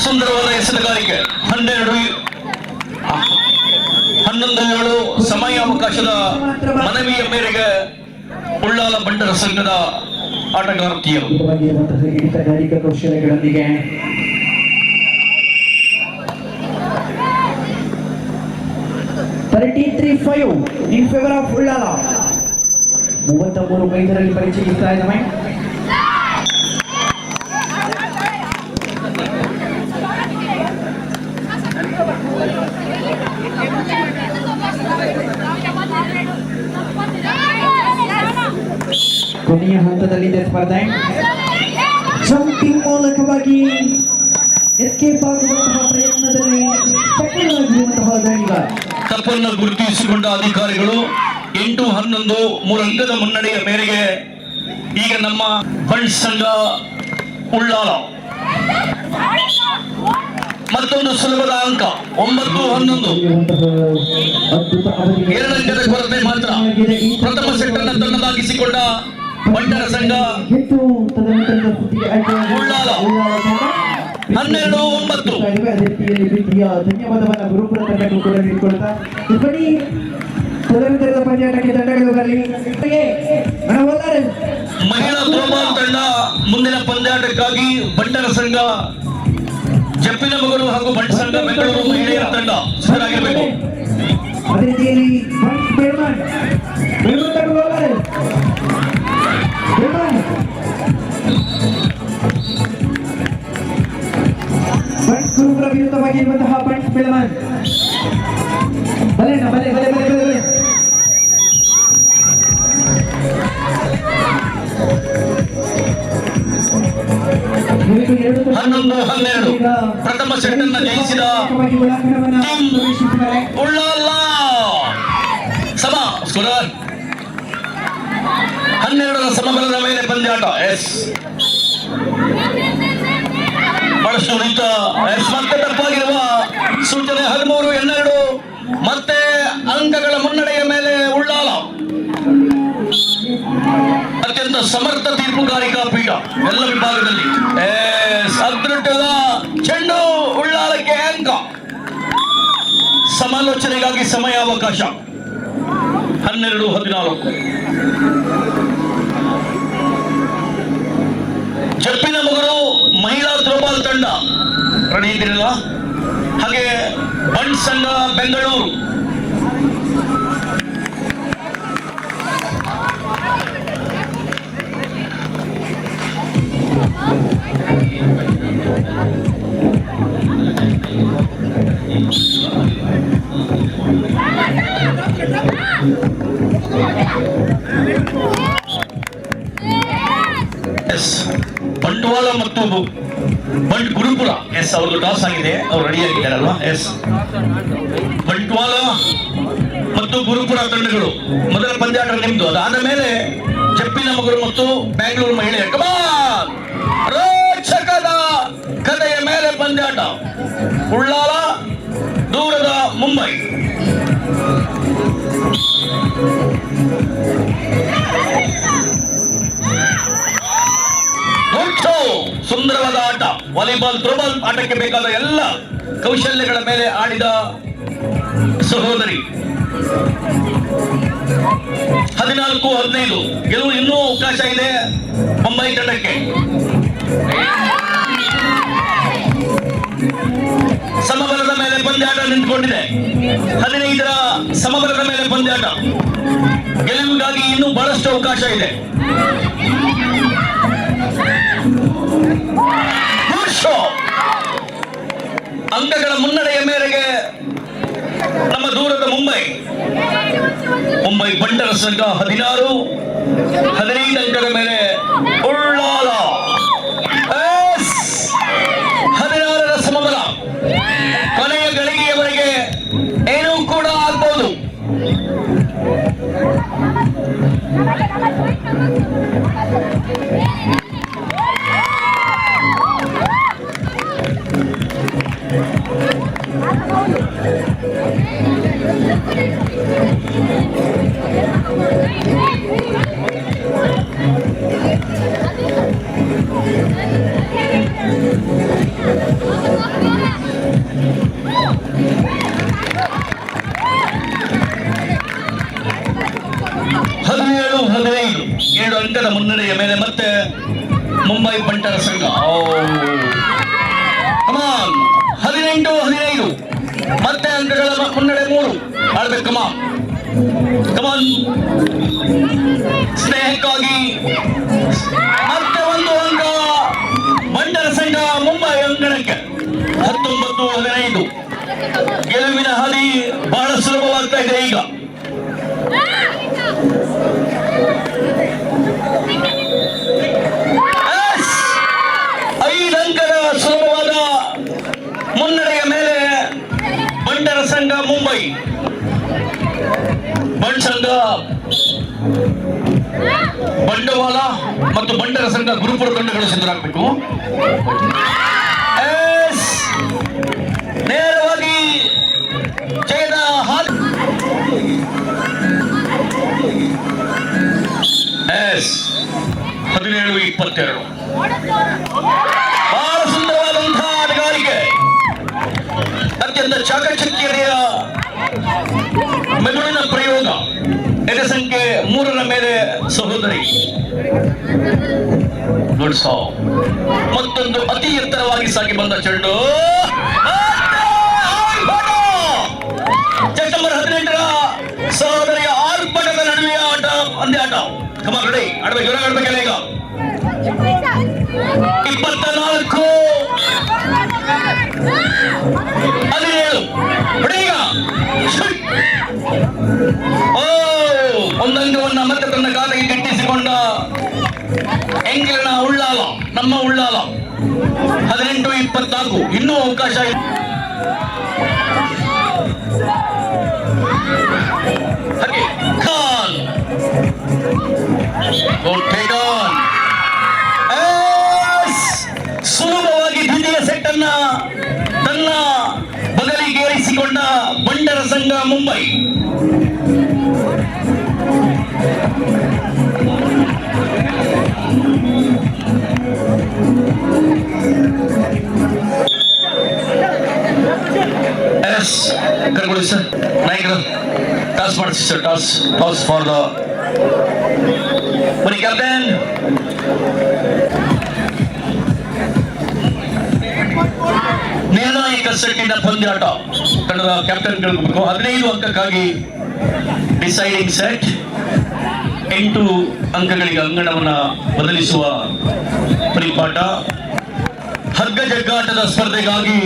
ಸುಂದರವಾದ ಎಸೆತಗಾರಿಕೆ. 11-7 ಸಮಯಾವಕಾಶದ ಮನವಿಯ ಮೇರೆಗೆ ಉಳ್ಳಾಲ ಬಂಟರ ಸಂಘದ ಆಟಗಾರ್ತಿಯರು ಹಿಡಿತಗಾರಿಕಾ ಕೌಶಲ್ಯಗಳೊಂದಿಗೆ in favor of ಉಳ್ಳಾಲ 33-5 ಪರಿಚಯಿಸ್ತಾ ಇದ್ದಾವೆ. ಕೊನೆಯ ಹಂತದಲ್ಲಿದೆ ಸ್ಪರ್ಧೆ. ಜಂಪಿಂಗ್ ಮೂಲಕವಾಗಿ ಎಸ್ಕೇಪ್ ಆಗುವಂತಹ ಪ್ರಯತ್ನದಲ್ಲಿ ಸಫಲವಾಗಿರುವಂತಹ ದಾಳಿಗಾರ. ತಪ್ಪನ್ನು ಗುರುತಿಸಿಕೊಂಡ ಅಧಿಕಾರಿಗಳು 8-11 3 ಅಂಕದ ಮುನ್ನಡೆಯ ಮೇರೆಗೆ ಈಗ ನಮ್ಮ ಬಂಟ್ ಸಂಘ ಉಳ್ಳಾಲ ಮತ್ತೊಂದು ಸುಲಭದ ಅಂಕ 9-11 2 ಅಂಕದ ಕೊರತೆ ಮಾತ್ರ. ಪ್ರಥಮ ಸೆಟ್ ಅನ್ನು ತನ್ನದಾಗಿಸಿಕೊಂಡ ಬಂಟರ ಸಂಘ ಉಳ್ಳಾಲ 12-9. ಧನ್ಯವಾದವನ್ನ ಗುರುಪುರ ತಂಡಕ್ಕೂ ಕೂಡ ನೀಡಿಕೊಳ್ತಾ ತದನಂತರದ ಪಂದ್ಯಾಟಕ್ಕೆ ತಂಡಗಳು ಬರಲಿ. ಮಹಿಳಾ ಥ್ರೋಬಾಲ್ ತಂಡ ಮುಂದಿನ ಪಂದ್ಯಾಟಕ್ಕಾಗಿ ಬಂಟರ ಸಂಘ ಜಪ್ಪಿನ ಮಗರು ಹಾಗೂ ಬಂಟ ಸಂಘ ಬೆಂಗಳೂರು ಮಹಿಳೆಯರ ತಂಡ ಸಿದ್ಧರಾಗಿರಬೇಕು. ಅದೇ ರೀತಿಯಲ್ಲಿ ಗುರುಪುರ ವಿರುದ್ಧವಾಗಿರುವಂತಹ ಬಂಟ್ ಬೆಳಮನ್ ಬಲೆ 11-12 ಪ್ರಥಮ ಸೆಟ್ ಅನ್ನು ಜಯಿಸಿದ ಉಳ್ಳಾಲ ಸಮ ಸ್ಕೋರ್ 12ರ ಸಮಬಲದ ಮೇಲೆ ಪಂದ್ಯಾಟ. ಬಹಳಷ್ಟು ರೀತ ಮತ್ತೆ ತಪ್ಪಾಗಿರುವ ಸೂಚನೆ 13-12 ಮತ್ತೆ ಅಂಕಗಳ ಮುನ್ನಡೆಯ ಮೇಲೆ ಉಳ್ಳಾಲ. ಅತ್ಯಂತ ಸಮರ್ಥ ತೀರ್ಪುಗಾರಿಕಾ ಪೀಠ ಎಲ್ಲ ವಿಭಾಗದಲ್ಲಿ. ಅದೃಷ್ಟದ ಚೆಂಡು ಉಳ್ಳಾಲಕ್ಕೆ ಅಂಕ. ಸಮಾಲೋಚನೆಗಾಗಿ ಸಮಯಾವಕಾಶ 12-14. ಜಪ್ಪಿನ ಮಗರು ಮಹಿಳಾ ಥ್ರೋಬಾಲ್ ತಂಡ ರೆಡಿ ಇದ್ದೀರಲ್ಲ, ಹಾಗೆ ಬಂಟ್ ಸಂಘ ಬೆಂಗಳೂರು ಬಂಟ್ವಾಳ ಮತ್ತು ಬಂಟ್ ಗುರುಪುರ ಅವ್ರದ್ದು ಟಾಸ್ ಆಗಿದೆ, ಅವ್ರು ರೆಡಿ ಆಗಿದ್ದಾರಲ್ವಾ. ಬಂಟ್ವಾಳ ಮತ್ತು ಗುರುಪುರ ತಂಡಗಳು ಮೊದಲ ಪಂದ್ಯಾಟ ನಿಮ್ದು. ಅದಾದ ಮೇಲೆ ಜಪ್ಪಿನ ಮಗರು ಮತ್ತು ಬೆಂಗಳೂರು ಮಹಿಳೆಯರು. ಕಮಾನ್, ರೋಚಕದ ಕಥೆಯ ಮೇಲೆ ಪಂದ್ಯಾಟ. ಉಳ್ಳಾಲ ದೂರದ ಮುಂಬೈ. ಸುಂದರವಾದ ಆಟ. ವಾಲಿಬಾಲ್ ಥ್ರೋಬಾಲ್ ಆಟಕ್ಕೆ ಬೇಕಾದ ಎಲ್ಲ ಕೌಶಲ್ಯಗಳ ಮೇಲೆ ಆಡಿದ ಸಹೋದರಿ. 14-15 ಗೆಲುವು ಇನ್ನೂ ಅವಕಾಶ ಇದೆ ಮುಂಬೈ ತಂಡಕ್ಕೆ. ಸಮಬಲದ ಮೇಲೆ ಪಂದ್ಯಾಟ ನಿಂತುಕೊಂಡಿದೆ. 15ರ ಸಮಬಲದ ಮೇಲೆ ಪಂದ್ಯಾಟ. ಗೆಲುವಿಗಾಗಿ ಇನ್ನೂ ಬಹಳಷ್ಟು ಅವಕಾಶ ಇದೆ. ಅಂಕಗಳ ಮುನ್ನಡೆಯ ಮೇರೆಗೆ ನಮ್ಮ ದೂರದ ಮುಂಬೈ ಬಂಟರ ಸಂಘ 16-15 ಅಂಕದ ಮೇಲೆ ಉಳ್ಳಾಲ 16ರ ಸಮಬಲ. ಕೊನೆಯ ಗಳಿಗೆಯವರೆಗೆ ಏನೂ ಕೂಡ ಆಗ್ಬೋದು. ಅಂಕದ ಮುನ್ನಡೆಯ ಮೇಲೆ ಮತ್ತೆ ಮುಂಬೈ ಬಂಟರ ಸಂಘ 18-15 ಮತ್ತೆ ಅಂಕಗಳ ಮುನ್ನಡೆ 3 ಆಳ್ಬೇಕು. ಕಮಾನ್ ಸ್ನೇಹಕ್ಕಾಗಿ ಮತ್ತೆ ಒಂದು ಅಂಕ ಬಂಟರ ಸಂಘ ಮುಂಬೈ ಅಂಕಣಕ್ಕೆ. 19-15 ಗೆಲುವಿನ ಹಾದಿ ಬಹಳ ಸುಲಭವಾಗ್ತಾ ಇದೆ ಈಗ. ಮುಂಬೈ ಬಂಡ್ ಸಂಘ ಬಂಡವಾಳ ಮತ್ತು ಬಂಡರ ಸಂಘ ಗುರುಪುರ ತಂಡಗಳು ಸಿದ್ಧರಾಗಬೇಕು. ನೇರವಾಗಿ ಜಯದ ಹಾಲ್ 17-22 ಬಹಳ ಸುಂದರವಾದಂತಹ ಆಟಗಾರಿಕೆ, ಅತ್ಯಂತ ಚಾಕಚಕ್ಯತೆಯ ಮೆದುಳಿನ ಪ್ರಯೋಗ. ಎದೆ ಸಂಖ್ಯೆ 3 ಮೇಲೆ ಸಹೋದರಿ ಮತ್ತೊಂದು ಅತಿ ಎತ್ತರವಾಗಿ ಸಾಗಿ ಬಂದ ಚೆಂಡು ಚೆಕ್ ನಂಬರ್ 18ರ ಸಹೋದರಿಯ ಆರ್ಭಟದ ನಡುವೆ ಆಟ, ಅಂದೇ ಆಟ. ಕಮಾನ್ ರೆಡಿ, ಆಡ್ಬೇಕು, ಇವಾಗ ಆಡ್ಬೇಕಲ್ಲ ಈಗ. 24 17 ಬಿಡಿ ಈಗ. ಒಂದಂಗವನ್ನ ಮತ್ತೆ ತನ್ನ ಖಾತೆಗೆ ಕಟ್ಟಿಸಿಕೊಂಡ ಎಂಗಿಲಿನ ಉಳ್ಳಾಲ, ನಮ್ಮ ಉಳ್ಳಾಲ. 18-24 ಇನ್ನೂ ಅವಕಾಶ ಇದೆ. ಹಾಗೆ ಖಾನ್ ಸುಲಭವಾಗಿ ದ್ವಿತೀಯ ಸೆಟ್ ಅನ್ನ ತನ್ನ ಬದಲಿಗೇರಿಸಿಕೊಂಡ ಬಂಡರ ಸಂಘ ಮುಂಬೈ. ಕರ್ಕೊಳ್ಳಿ ಸರ್, ನಾಯಕರು ಟಾಸ್ ಮಾಡಿಸಿ ಸರ್. ಟಾಸ್ ಫಾರ್ ದ ಬನ್ನಿ ಕ್ಯಾಪ್ಟನ್. ನಿರ್ಣಾಯಕ ಸೆಟ್ಟಿನ ಪಂದ್ಯಾಟ ತಂಡದ ಕ್ಯಾಪ್ಟನ್ ಗೆಲ್ಲಬೇಕು. 15 ಅಂಕಕ್ಕಾಗಿ ಡಿಸೈಡಿಂಗ್ ಸೆಟ್, 8 ಅಂಕಗಳಿಗೆ ಅಂಗಣವನ್ನ ಬದಲಿಸುವ ಪರಿಪಾಠ. ಹಗ್ಗ ಜಗ್ಗಾಟದ ಸ್ಪರ್ಧೆಗಾಗಿ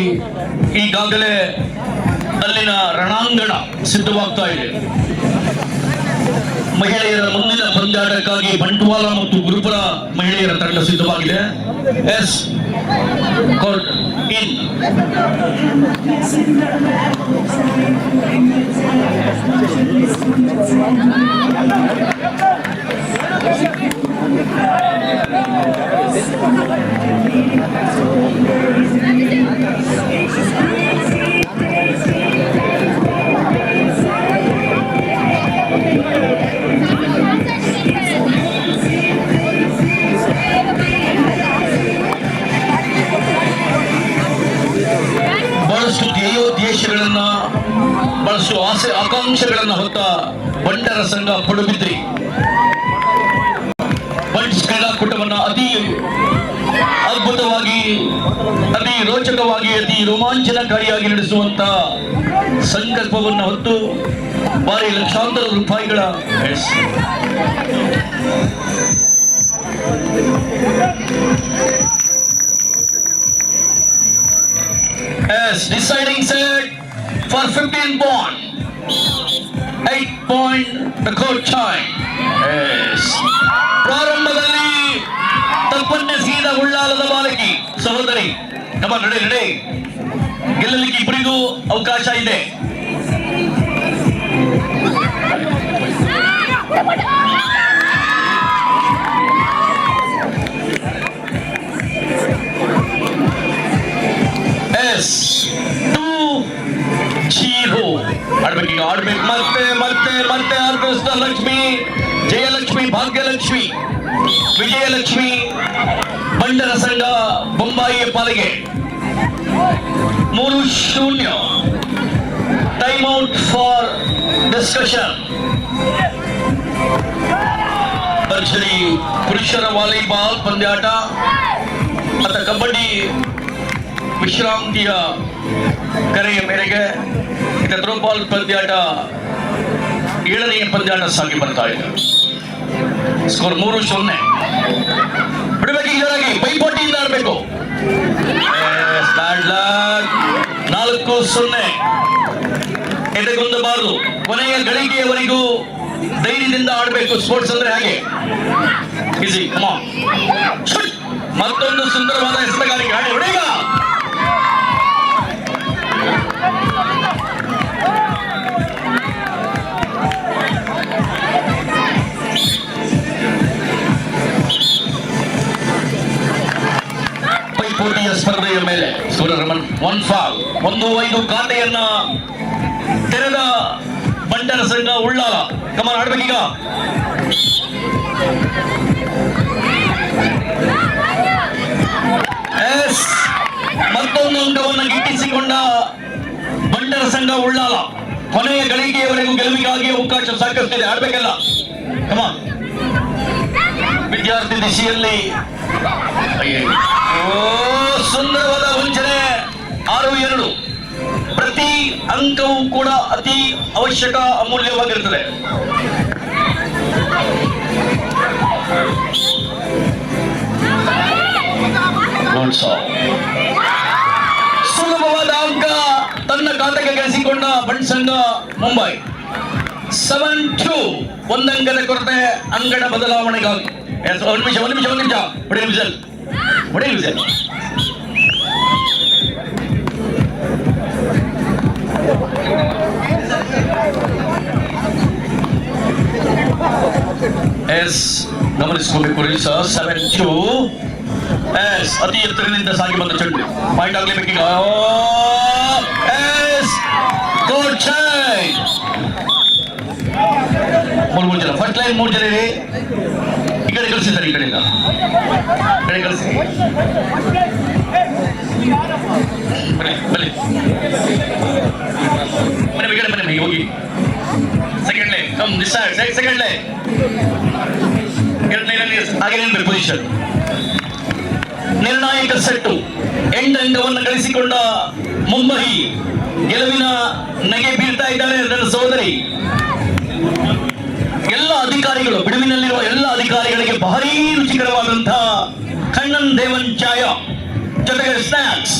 ಈಗಾಗಲೇ ಅಲ್ಲಿನ ರಣಾಂಗಣ ಸಿದ್ಧವಾಗ್ತಾ ಇದೆ. ಮಹಿಳೆಯರ ಮುಂದಿನ ಪಂದ್ಯಾಟಕ್ಕಾಗಿ ಬಂಟ್ವಾಳ ಮತ್ತು ಗುರುಪುರ ಮಹಿಳೆಯರ ತಂಡ ಸಿದ್ಧವಾಗಿದೆ. Yes court in. ಬಹಳಷ್ಟು ಧ್ಯೇಯೋದ್ದೇಶಗಳನ್ನ, ಬಹಳಷ್ಟು ಆಸೆ ಆಕಾಂಕ್ಷೆಗಳನ್ನ ಹೊತ್ತ ಬಂಟರ ಸಂಘ ಪಡುಬಿದ್ರಿ ಬಂಟ್ಸ್ ಕ್ರೀಡಾಕೂಟವನ್ನ ಅತಿ ಅದ್ಭುತವಾಗಿ, ಅತಿ ರೋಚಕವಾಗಿ, ಅತಿ ರೋಮಾಂಚನಕಾರಿಯಾಗಿ ನಡೆಸುವಂತ ಸಂಕಲ್ಪವನ್ನು ಹೊತ್ತು ಭಾರಿ ಲಕ್ಷಾಂತರ ರೂಪಾಯಿಗಳ deciding set for 15 point, 8 point the court time. Yes. ಪ್ರಾರಂಭದಲ್ಲಿ ತಪ್ಪನ್ನೆಸಗಿದ ಉಳ್ಳಾಲದ ಬಾಲಕಿ ಸಹೋದರಿ. ನಮ್ಮ ನಡೆ ಗೆಲ್ಲಲಿಕ್ಕೆ ಇಬ್ಬರಿಗೂ ಅವಕಾಶ ಇದೆ. ಆಡ್ಬೇಕು ಮತ್ತೆ ಮತ್ತೆ ಮತ್ತೆ ಆರ್ಕೆಸ್ಟ್ರಾ ಲಕ್ಷ್ಮಿ, ಜಯಲಕ್ಷ್ಮಿ, ಭಾಗ್ಯಲಕ್ಷ್ಮಿ, ವಿಜಯಲಕ್ಷ್ಮಿ ಬಂಡರ ಸಂಘ ಬೊಂಬಾಯಿಯ ಪಾಲಿಗೆ 3-0. Time out for discussion. ಭರ್ಜರಿ ಪುರುಷರ ವಾಲಿಬಾಲ್ ಪಂದ್ಯಾಟ ಅಥವಾ ಕಬಡ್ಡಿ ವಿಶ್ರಾಂತಿಯ ಕರೆಯ ಮೇರೆಗೆ ಥ್ರೋಬಾಲ್ ಪಂದ್ಯಾಟ 7ನೇ ಪಂದ್ಯಾಟ ಸಾಗಿ ಬರ್ತಾ ಇದೆ. ಸ್ಕೋರ್ 3-0. ಬಿಡಬೇಕು, ಜೋರಾಗಿ ಪೈಪೋಟಿಯಿಂದ ಆಡಬೇಕು. 4-0. ಎದೆಗುಂದಬಾರದು. ಕೊನೆಯ ಗಳಿಗೆಯವರೆಗೂ ಧೈರ್ಯದಿಂದ ಆಡಬೇಕು. ಸ್ಪೋರ್ಟ್ಸ್ ಅಂದ್ರೆ ಹಾಗೆ. ಈಸಿ. ಮತ್ತೊಂದು ಸುಂದರವಾದ ಎಸೆತಗಾರಿಕೆ. ಹಾಗೆ ಹೊಡೆಗ. ಪೈಪೋಟಿಯ ಸ್ಪರ್ಧೆಯ ಮೇಲೆ ಸೂರ್ಯರಮನ್ 1 ಫಾಲ್ 1-5 ಖಾತೆಯನ್ನ ತೆರೆದ ಬಂಟರ ಸಂಘ ಉಳ್ಳಾಲ. ಕಮಾನ್ ಆಡ್ಬೇಕೀಗ. ಮತ್ತೊಂದು ಅಂಕವನ್ನು ಗಿಟ್ಟಿಸಿಕೊಂಡ ಬಂಟರ ಸಂಘ ಉಳ್ಳಾಲ. ಕೊನೆಯ ಗಳಿಗೆಯವರೆಗೂ ಗೆಲುವಿಗಾಗಿ ಅವಕಾಶ ಸಾಕಷ್ಟಿದೆ. ಆಡ್ಬೇಕಲ್ಲ. ಕಮಾನ್. ವಿದ್ಯಾರ್ಥಿ ದಿಶೆಯಲ್ಲಿ ಸುಂದರವಾದ ವಂಚನೆ. 6-2. ಪ್ರತಿ ಅಂಕವೂ ಕೂಡ ಅತಿ ಅವಶ್ಯಕ, ಅಮೂಲ್ಯವಾಗಿರುತ್ತದೆ. ಸುಲಭವಾದ ಅಂಕ ತನ್ನ ಖಾತೆಗೆ ಗಳಿಸಿಕೊಂಡ ಬಂಟ್ ಸಂಘ ಮುಂಬೈ. 7-2. ಒಂದಂಕದ ಕೊರತೆ ಅಂಗಡ ಬದಲಾವಣೆಗಾಗಿ. ಒಂದು ನಿಮಿಷ ಹೊಡೆಯ ವಿಸಲ್. ಗಮನಿಸಿಕೋಬೇಕು. 7-2. ಅತಿ ಎತ್ತರದಿಂದ ಸಾಗಿ ಬಂದ ಚೆಂಡು ಪಾಯಿಂಟ್ ಆಗ್ಲೇಬೇಕೀಗ. ಮೂರು ಜನ ಫಸ್ಟ್ ಲೈನ್ 3 ಜನ ಇದೆ. ಈ ಕಡೆ ಕಳಿಸಿದ್ದಾರೆ. ಈ ಕಡೆಯಿಂದ ಕಳಿಸಿ. ಬನ್ನಿ ಹೋಗಿ. Second line come this side. Second line ಹಾಗೆ ನಿಲ್ಬೇಕು ಪೊಸಿಷನ್. ನಿರ್ಣಾಯಕ ಸೆಟ್ಟು. 8 ಅಂಕವನ್ನು ಗಳಿಸಿಕೊಂಡ ಮುಂಬೈ ಗೆಲುವಿನ ನಗೆ ಬೀಳ್ತಾ ಇದ್ದಾರೆ ನನ್ನ ಸಹೋದರಿ. ಎಲ್ಲ ಅಧಿಕಾರಿಗಳು, ಬಿಡುವಿನಲ್ಲಿರುವ ಎಲ್ಲ ಅಧಿಕಾರಿಗಳಿಗೆ ಭಾರೀ ರುಚಿಕರವಾದಂತಹ ಕಣ್ಣನ್ ದೇವನ್ ಚಾಯ ಜೊತೆಗೆ ಸ್ನಾಕ್ಸ್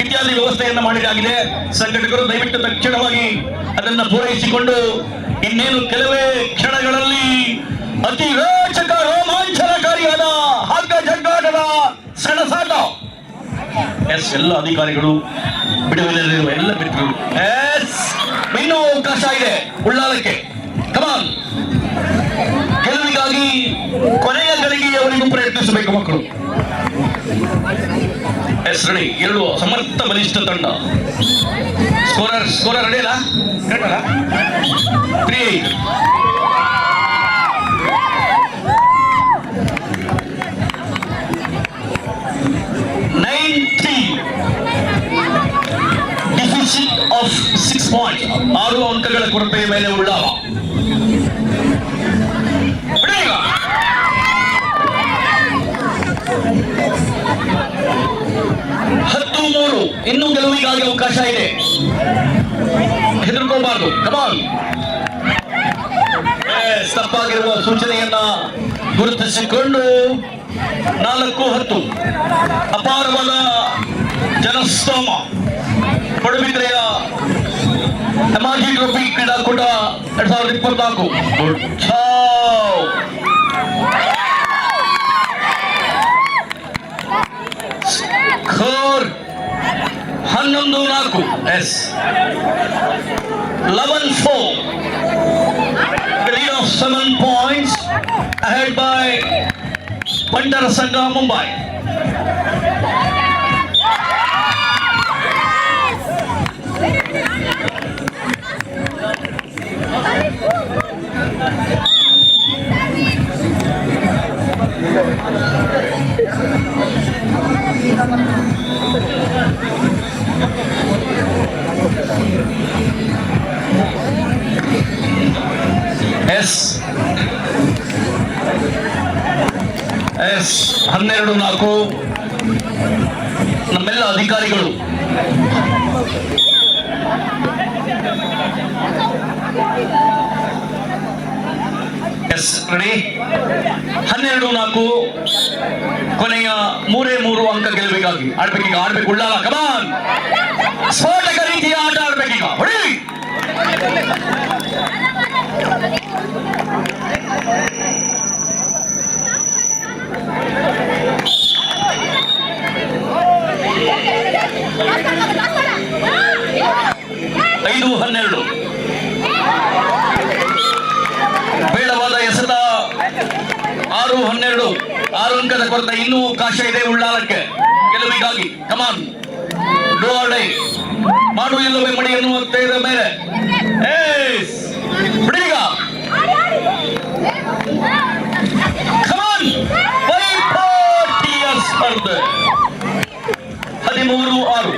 ಇತ್ಯಾದಿ ವ್ಯವಸ್ಥೆಯನ್ನ ಮಾಡಲಾಗಿದೆ. ಸಂಘಟಕರು ದಯವಿಟ್ಟು ತಕ್ಷಣವಾಗಿ ಅದನ್ನ ಪೂರೈಸಿಕೊಂಡು ಇನ್ನೇನು ಕೆಲವೇ ಕ್ಷಣಗಳಲ್ಲಿ ಅತಿ ರೋಚಕ ರೋಮಾಂಚನಕಾರಿಯಾದ ಹಗ್ಗ ಜಗ್ಗಾಟದ ಸೆಣಸಾಟ. ಎಲ್ಲ ಅಧಿಕಾರಿಗಳು, ಬಿಡುವಿನಲ್ಲಿರುವ ಎಲ್ಲ ಮಿತ್ರರು, ಇನ್ನೂ ಅವಕಾಶ ಇದೆ ಉಳ್ಳಾಲಕ್ಕೆ. ಕಮಾನ್. ಗೆಲುವಿಗಾಗಿ ಕೊನೆಯ ಗಳಿಗೆಯವರೆಗೂ ಪ್ರಯತ್ನಿಸಬೇಕು ಮಕ್ಕಳು. ರೆಡಿ. 2 ಸಮರ್ಥ ಬಲಿಷ್ಠ ತಂಡ. ಸ್ಕೋರರ್ ರೆಡಿ ಅಲ್ಲ? 3-8. Deficit of 6 points. 6 ಅಂಕಗಳ ಕೊರತೆಯ ಮೇಲೆ ಉಳ್ಳಾಲ. 10-3. ಇನ್ನೂ ಗೆಲುವಿಗಾಗಿ ಅವಕಾಶ ಇದೆ. ಹೆದರ್ಕೋಬಾರ್ದು. ಕಮಾನ್. ತಪ್ಪಾಗಿರುವ ಸೂಚನೆಯನ್ನ ಗುರುತಿಸಿಕೊಂಡು 4-10. ಅಪಾರವಾದ ಜನಸ್ತೋಮ. ಪಡುಬಿದ್ರೆಯ MRG ಟ್ರೋಫಿ ಕ್ರೀಡಾಕೂಟ 2024. Score 11-4. 11-4. lead of 7 points ahead by Bandara Sangha Mumbai. S 12-4. ನಮ್ಮೆಲ್ಲ ಅಧಿಕಾರಿಗಳು ರೆಡಿ. 12-4. ಕೊನೆಯ 3 ಅಂಕ ಗೆಲ್ಲಬೇಕಾಗಿ ಆಡ್ಬೇಕೀಗ. ಆಡ್ಬೇಕು ಉಳ್ಳಾಲ. ಕಮಾನ್. ಸ್ಫೋಟಕ ರೀತಿಯ ಆಟ ಆಡ್ಬೇಕೀಗ. ಹೊಡಿ. ಐದು 12. ಬೇಡವಾದ ಎಸೆತ. 6-12. 6 ಅಂಕದ ಕೊರತೆ. ಇನ್ನೂ ಅವಕಾಶ ಇದೆ ಉಳ್ಳಾಲಕ್ಕೆ. ಗೆಲುವಿಗೆ ಗೆಲುವಿಗಾಗಿ ಕಮಾನ್ ಡೋಡೆ ಮಾಡು ಇಲ್ಲವೇ ಮಡಿ ಎನ್ನುವಂತೆಯ ಮೇಲೆ ಬಿಡೀಗ ಕಮಾನ್ ಪೈಪೋಟಿಯ ಸ್ಪರ್ಧೆ 13-6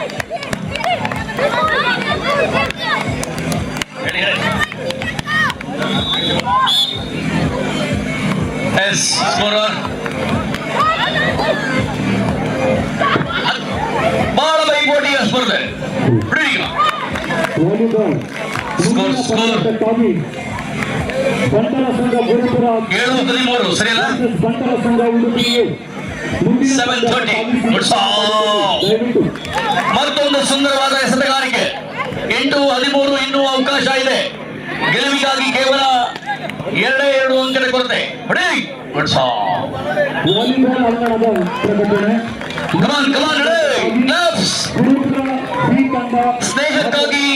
ಎಸ್ ಸ್ಕೋರರ್ ಬಹಳ ಪೈಪೋಟಿಯ ಸ್ಪರ್ಧೆ ಬಿಡೀಗ ಸ್ಕೋರ್ 7-13 ಸರಿಯಲ್ಲ 7:30 ಮತ್ತೊಂದು ಸುಂದರವಾದ ಎಸೆತಗಾರಿಕೆ 8-13 ಇನ್ನೂ ಅವಕಾಶ ಇದೆ ಗೆಲುವಿಗಾಗಿ ಕೇವಲ 2 ಅಂಕದ ಕೊರತೆ ಸ್ನೇಹಕ್ಕಾಗಿ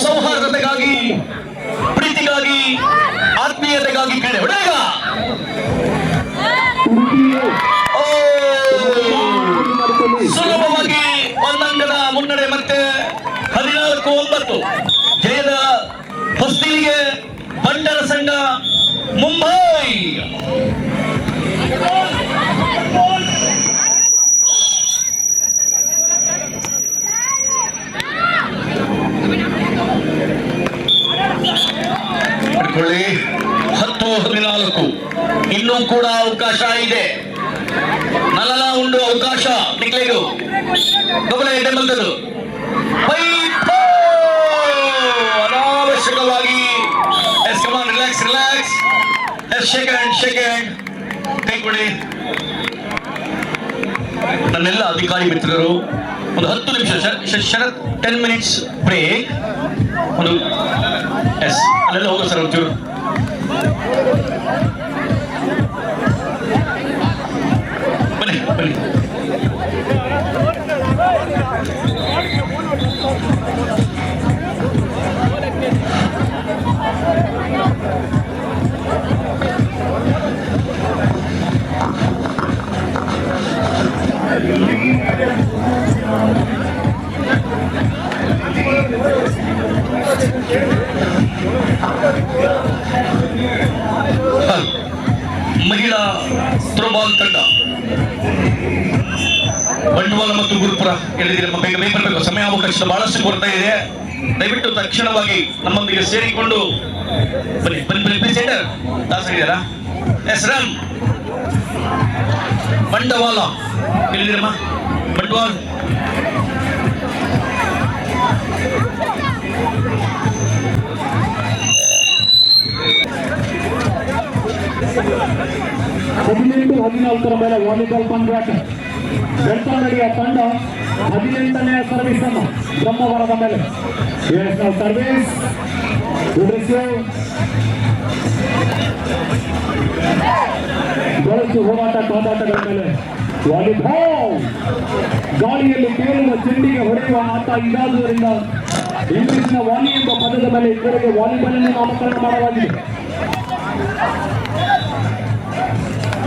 ಸೌಹಾರ್ದತೆಗಾಗಿ ಪ್ರೀತಿಗಾಗಿ ಆತ್ಮೀಯತೆಗಾಗಿ ಕ್ರೀಡೆ ಹೊಡೆಗ ಸುಲಭವಾಗಿ ಒಂದಂಗದ ಮುನ್ನಡೆ ಮತ್ತೆ 14-9 ಜಯದ ಹೊಸ್ತಿಲಿಗೆ ಬಂಟರ ಸಂಘ ಮುಂಬೈ. ಪಡ್ಕೊಳ್ಳಿ 10-14 ಇನ್ನೂ ಕೂಡ ಅವಕಾಶ ಇದೆ. ನಲಲ ಉಂಡು ಅವಕಾಶ ನಿಕ್ಲೇಗು ಗಮನ ಎಡ್ಡೆಮಂತದ್ದು ಅನಾವಶ್ಯಕವಾಗಿ ರಿಲ್ಯಾಕ್ಸ್ ಸೆಕೆಂಡ್ ಕೈಕೊಡಿ. ನನ್ನೆಲ್ಲ ಅಧಿಕಾರಿ ಮಿತ್ರರು ಒಂದು 10 ನಿಮಿಷ ಶರತ್ 10 ಮಿನಿಟ್ಸ್ ಬ್ರೇಕ್ ಒಂದು ಎಸ್ ಅಲ್ಲೆಲ್ಲ ಹೋಗೋ ಸರ್ ಒಂಚೂರು ಬನ್ನಿ ಮಹಿಳಾ ಥ್ರೋಬಾಲ್ ತಂಡ ಬಂಟ್ವಾಳ ಮತ್ತು ಗುರುಪುರ ಹೇಳಿದ್ರೆ ಬೇಗ ಬರಬೇಕು. ಸಮಯಾವಕಾಶದ ಬಹಳಷ್ಟು ಕೊರತೆ ಇದೆ. ದಯವಿಟ್ಟು ತಕ್ಷಣವಾಗಿ ನಮ್ಮೊಂದಿಗೆ ಸೇರಿಕೊಂಡು ಬನ್ನಿ. ಸೆಂಟರ್ ದಾಸರಿದ್ದಾರಾ? ಎಸ್ ರಾಮ್ ಬಂಡವಾಳ ಹೇಳಿದ್ರಮ್ಮ ಬಂಟ್ವಾಳ ಮೇಲೆ ವಾಲಿಬಾಲ್ ಪಂದ್ಯಾಟ ಬೆಳ್ತಂಗಡಿಯ ತಂಡ 18ನೇ ಸರ್ವಿಸ್ ಅನ್ನು ಬ್ರಹ್ಮವರದ ಮೇಲೆ ಸರ್ವಿಸ್ ಬಳಸಿ ಹೋರಾಟ ಕಾದಾಟಗಳ ಮೇಲೆ ವಾಲಿಬಾಲ್ ಗಾಳಿಯಲ್ಲಿ ತೇಲುವ ಚೆಂಡಿಗೆ ಹೊಡೆಯುವ ಆಟ ಇದಾದುದರಿಂದ ಇಂಗ್ಲಿಷ್ನ ವಾಲಿ ಎಂಬ ಪದದ ಮೇಲೆ ಇವರಿಗೆ ವಾಲಿಬಾಲ್ ಅನ್ನು ನಾಮಕರಣ ಮಾಡಲಾಗಿದೆ.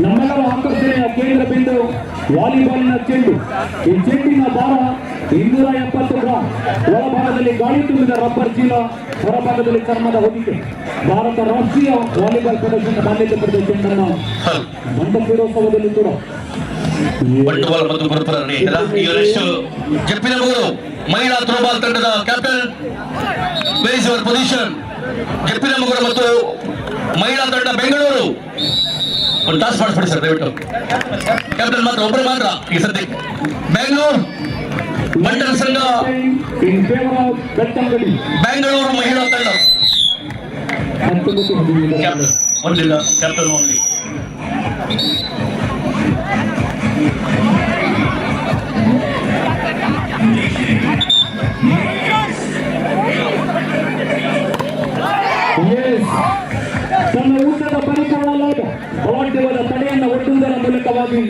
ನಮ್ಮೆಲ್ಲರ ಆಕರ್ಷಣೆಯ ಕೇಂದ್ರ ಬಿಂದು ವಾಲಿಬಾಲ್ನ ಚೆಂಡು. ಈ ಚೆಂಡಿನ ಭಾರ 270 ಗ್ರಾಂ. ಒಳಭಾಗದಲ್ಲಿ ಗಾಳಿ ತುಂಬಿದ ರಬ್ಬರ್ ಚೀಲ, ಹೊರಭಾಗದಲ್ಲಿ ಚರ್ಮದ ಹೊದಿಕೆ. ಭಾರತ ರಾಷ್ಟ್ರೀಯ ವಾಲಿಬಾಲ್ ಫೆಡರೇಷನ್ ಮಾನ್ಯತೆ ಪಡೆದ ಚೆಂಡನ್ನು ಬಂಟ ಕ್ರೀಡೋತ್ಸವದಲ್ಲಿ ಕೂಡ ಬಂಟ್ವಾಳ ಮತ್ತು ಗುರುಪುರ ಇವರೆಷ್ಟು ಜಪ್ಪಿನಗೂರು ಮಹಿಳಾ ಥ್ರೋಬಾಲ್ ತಂಡದ ಕ್ಯಾಪ್ಟನ್ ವೇಸ್ ಯುವರ್ ಪೊಸಿಷನ್. ಜಪ್ಪಿನಗೂರು ಮತ್ತು ಮಹಿಳಾ ತಂಡ ಬೆಂಗಳೂರು ಒಂದು ಟಾಸ್ ಮಾಡಿಸ್ಬಿಡಿ ಸರ್ ದಯವಿಟ್ಟು. ಕ್ಯಾಪ್ಟನ್ ಮಾತ್ರ ಒಬ್ಬರು ಮಾತ್ರ ಈ ಸದ್ಯಕ್ಕೆ. ಬೆಂಗಳೂರು ಬಂಟರ ಸಂಘ ಬೆಂಗಳೂರು ಮಹಿಳಾ ತಂಡ ಒಂದಿಲ್ಲ ಕ್ಯಾಪ್ಟನ್ ಓನ್ಲಿ. ತನ್ನ ಊಟದ ಪರಿಪೂರ್ಣವಾದ ಅವಾಡ್ಯವಾದ ತಡೆಯನ್ನು ಒಡ್ಡುವುದರ ಮೂಲಕವಾಗಿ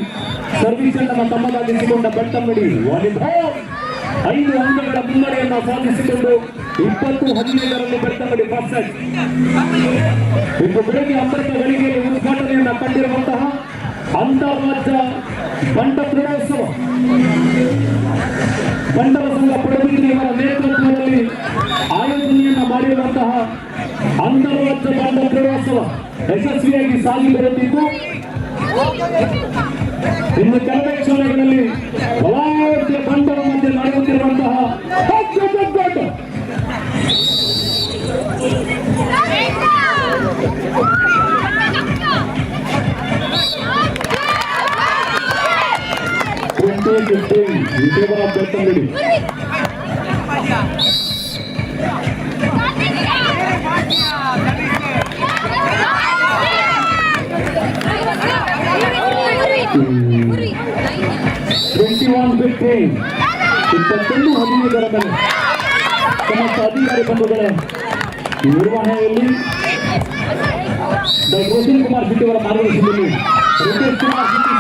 ಸರ್ವಿಸ್ ಅನ್ನು ತಮ್ಮದಾಗಿಸಿಕೊಂಡ ಬೆಳ್ತಂಗಡಿ ವಾಲಿಬಾಲ್ 5 ಅಂಕಗಳ ಮುನ್ನಡೆಯನ್ನು ಸಾಧಿಸಿಕೊಂಡು 20-15ರಲ್ಲಿ ಬೆಳ್ತಂಗಡಿ ಫಸ್ಟ್ ಸೆಟ್. ಇಂದು ಬೆಳಗ್ಗೆ 9 ಗಳಿಗೆಯಲ್ಲಿ ಉದ್ಘಾಟನೆಯನ್ನು ಕಂಡಿರುವಂತಹ ಅಂತಾರಾಜ್ಯ ಬಂಟ ಕ್ರೀಡೋತ್ಸವ ಬಂಟರ ಸಂಘ ಪಡುಬಿದ್ರಿ ಇವರ ನೇತೃತ್ವದಲ್ಲಿ ಆಯೋಜನೆಯನ್ನು ಮಾಡಿರುವಂತಹ ಅಂತಾರಾಜ್ಯ ಬಂಟ ಕ್ರೀಡೋತ್ಸವ ಯಶಸ್ವಿಯಾಗಿ ಸಾಗಿ ಬರುತ್ತಿದ್ದು ಇನ್ನು ಕೆಲವೇ ಕ್ಷಣಗಳಲ್ಲಿ ಬಲಾಢ್ಯ ಬಂಟರ ಮಧ್ಯೆ ನಡೆಯುತ್ತಿರುವಂತಹ ಹೋರಾಟ 2015 in favor of Bettamidi. ಇಪ್ಪತ್ತೊಂದು ಹದಿನೈದರ ಮೇಲೆ ಸಮಸ್ತ ಅಧಿಕಾರಿ ಬಂಧುಗಳ ನಿರ್ವಹಣೆಯಲ್ಲಿ ಡಾಕ್ಟರ್ ರೋಷನ್ ಕುಮಾರ್ ಶೆಟ್ಟಿ ಅವರ ಮಾರ್ಗದರ್ಶನದಲ್ಲಿ Ritesh Kumar Shetty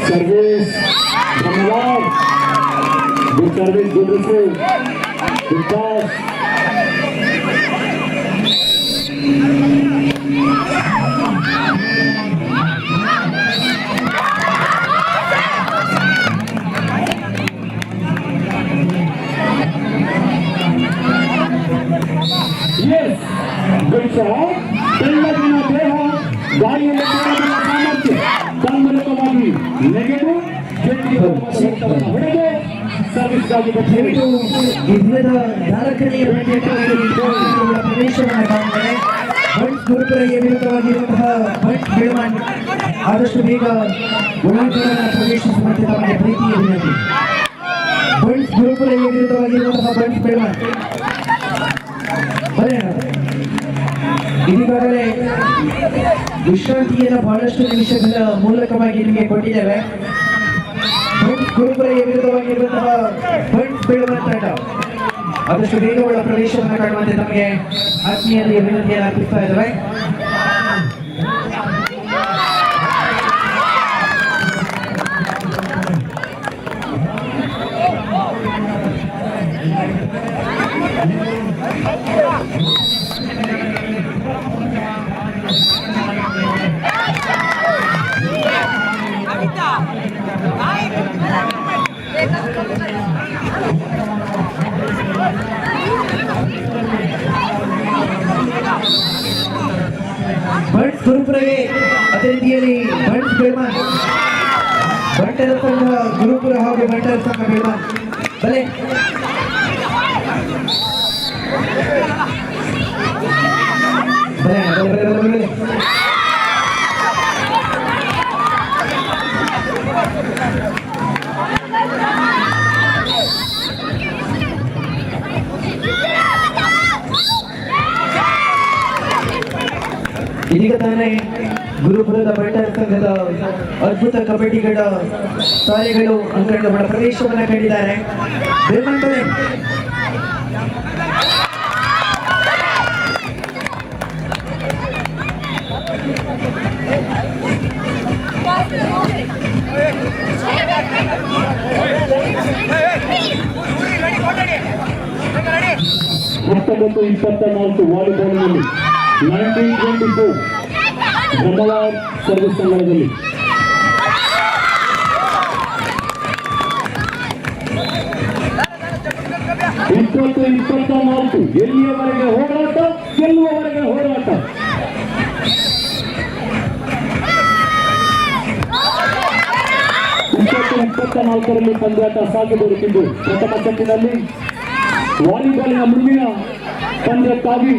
service from love, good service, good receive, good pass. Yes, good shot. Tellagina Deha, ಗಾಳಿಯಲ್ಲಿ ಸಾಮರ್ಥ್ಯ ತನ್ಮೂಲಕವಾಗಿ ನೆಗೆದು ಹೊಡೆದು ಸರ್ವಿಸ್ ಆಗಿ ದಿನದ 4ನೇ ಪ್ರವೇಶವನ್ನು ಕಾಣುತ್ತದೆ. ಬಂಟ್ ಗುರುಪುರಗೆ ವಿರುದ್ಧವಾಗಿರುವಂತಹ ಬಂಟ್ ಬೆಳಮಾನ್ ಆದಷ್ಟು ಬೇಗ ಒಳಾಂಗಣ ಪ್ರವೇಶಿಸುವಂತೆ ತಮಗೆ ಪ್ರೀತಿಯ ವಿನಂತಿ. ಬಂಟ್ ಗುರುಪುರಗೆ ವಿರುದ್ಧವಾಗಿರುವಂತಹ ಬಂಟ್ ಬೆಳಮಾನ್ ಇದೀಗಾಗಲೇ ವಿಶ್ರಾಂತಿಯನ್ನು ಬಹಳಷ್ಟು ನಿಮಿಷಗಳ ಮೂಲಕವಾಗಿ ನಿಮಗೆ ಕೊಟ್ಟಿದ್ದೇವೆ. ಗುರುಪುರಗೆ ವಿರುದ್ಧವಾಗಿರುವಂತಹ ಬಂಟ್ ಬೆಳವಣಿಗೆ ತಂಡ ಆದಷ್ಟು ಬೇಗ ಒಳ ಪ್ರವೇಶವನ್ನು ಕಾಣುವಂತೆ ತಮಗೆ ಆತ್ಮೀಯರಿಗೆ ವಿನಂತಿಯನ್ನು ಅರ್ಪಿಸ್ತಾ ಇದ್ದೇವೆ. ಬಂಟ್ ಗುರುಪುರಗೆ ಅದೇ ರೀತಿಯಲ್ಲಿ ಬಂಟ್ ಬೆಳಮಾನ್ ಬಂಟರ ಸಂಘ ಗುರುಪುರ ಹಾಗೂ ಬಂಟರ ಸಂಘ ಬೆಳಮಾನ್ ಬಲೆ ಇದೀಗ ತಾನೇ ಗುರುಪುರದ ಬಂಟರ ಸಂಘದ ಅದ್ಭುತ ಕಬಡ್ಡಿಗಳ ತಾರೆಗಳು ಅಂಗಡಿಗಳ ಒಳ ಪ್ರವೇಶವನ್ನು ಕಂಡಿದ್ದಾರೆ. ಹತ್ತೊಂಬತ್ತು 24 ವಾಲಿಬಾಲ್ನಲ್ಲಿ 1924 ಬ್ರಹ್ಮವಾರ್ ಸರ್ವಿಸ್ ಸಂಘದಲ್ಲಿ ಇಪ್ಪತ್ತು 24 ಎಲ್ಲಿಯವರೆಗೆ ಹೋರಾಟ ಗೆಲ್ಲುವವರೆಗೆ ಹೋರಾಟ. ಇಪ್ಪತ್ತು 24ರಲ್ಲಿ ಪಂದ್ಯಾಟ ಸಾಗಿ ಬರುತ್ತಿದ್ದು ಪ್ರಥಮ ಸೆಟ್ಟಿನಲ್ಲಿ ವಾಲಿಬಾಲಿನ ಮುಂದಿನ ಪಂದ್ಯಕ್ಕಾಗಿ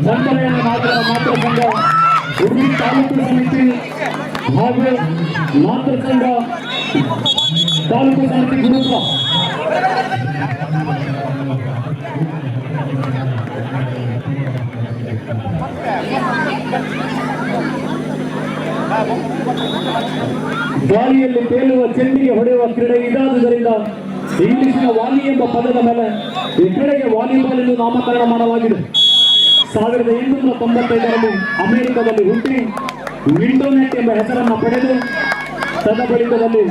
ದಂಡನೆಯನ್ನು ಮಾತ್ರ ಸಂಘ ಉಡುಪಿ ತಾಲೂಕು ಸಮಿತಿ ಹಾಗೂ ಮಾತೃ ಸಂಘ ತಾಲೂಕು ಸಮಿತಿ ಗುರುತ್ವ ಗಾಳಿಯಲ್ಲಿ ತೇಲುವ ಚೆಂಡಿಗೆ ಹೊಡೆಯುವ ಕ್ರೀಡೆ ಇದಾದುದರಿಂದ ಇಂಗ್ಲಿಷಿನ ವಾಲಿ ಎಂಬ ಪದದ ಮೇಲೆ ಈ ಕ್ರೀಡೆಗೆ ವಾಲಿಬಾಲ್ ಎಂದು ನಾಮಕರಣ ಮಾಡಲಾಗಿದೆ. 1895ರಲ್ಲಿ ಅಮೆರಿಕದಲ್ಲಿ ಹುಟ್ಟಿ ವಿಂಡೋನೆಟ್ ಎಂಬ ಹೆಸರನ್ನು ಪಡೆದು ತದಬಳಿಕದಲ್ಲಿ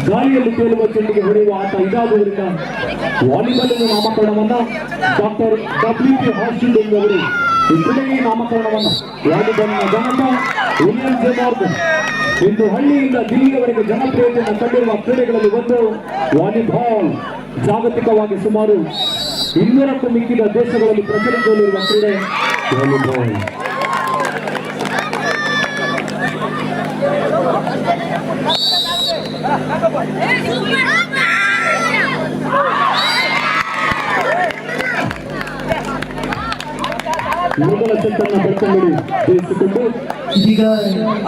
ಗಾಳಿಯಲ್ಲಿ ತೇಲುವ ಚೆಂಡಿಗೆ ಹೊಡೆಯುವ ಆಟ ಇದಾದುದರಿಂದ ವಾಲಿಬಾಲ್ ಎಂದು ನಾಮಕರಣವನ್ನು ಡಾಕ್ಟರ್ W.P. ಹಾಸ್ಟಿಂಗ್ ಅವರು ಈ ಕ್ರೀಡೆಗೆ ನಾಮಕರಣವನ್ನು ವಾಲಿಬಾಲ್ನ ಜನಕ ವಿಲಿಯಂ ಜೆ ಮಾರ್ಗನ್ ಇಂದು ಹಳ್ಳಿಯಿಂದ ದಿಲ್ಲಿಯವರೆಗೆ ಜನಪ್ರಿಯತೆಯನ್ನು ಕಂಡಿರುವ ಕ್ರೀಡೆಗಳಲ್ಲಿ ಒಂದು ವಾಲಿಬಾಲ್. ಜಾಗತಿಕವಾಗಿ ಸುಮಾರು 200ಕ್ಕೂ ಮಿಕ್ಕಿದ ದೇಶಗಳಲ್ಲಿ ಪ್ರಚಲಿತದಲ್ಲಿರುವ ಕ್ರೀಡೆ ವಾಲಿಬಾಲ್. ಮೊದಲ ಸೆಟ್ಟನ್ನು ಬೆಟ್ಟಂಗಡಿ ಜಯಿಸಿಕೊಂಡು ಈಗ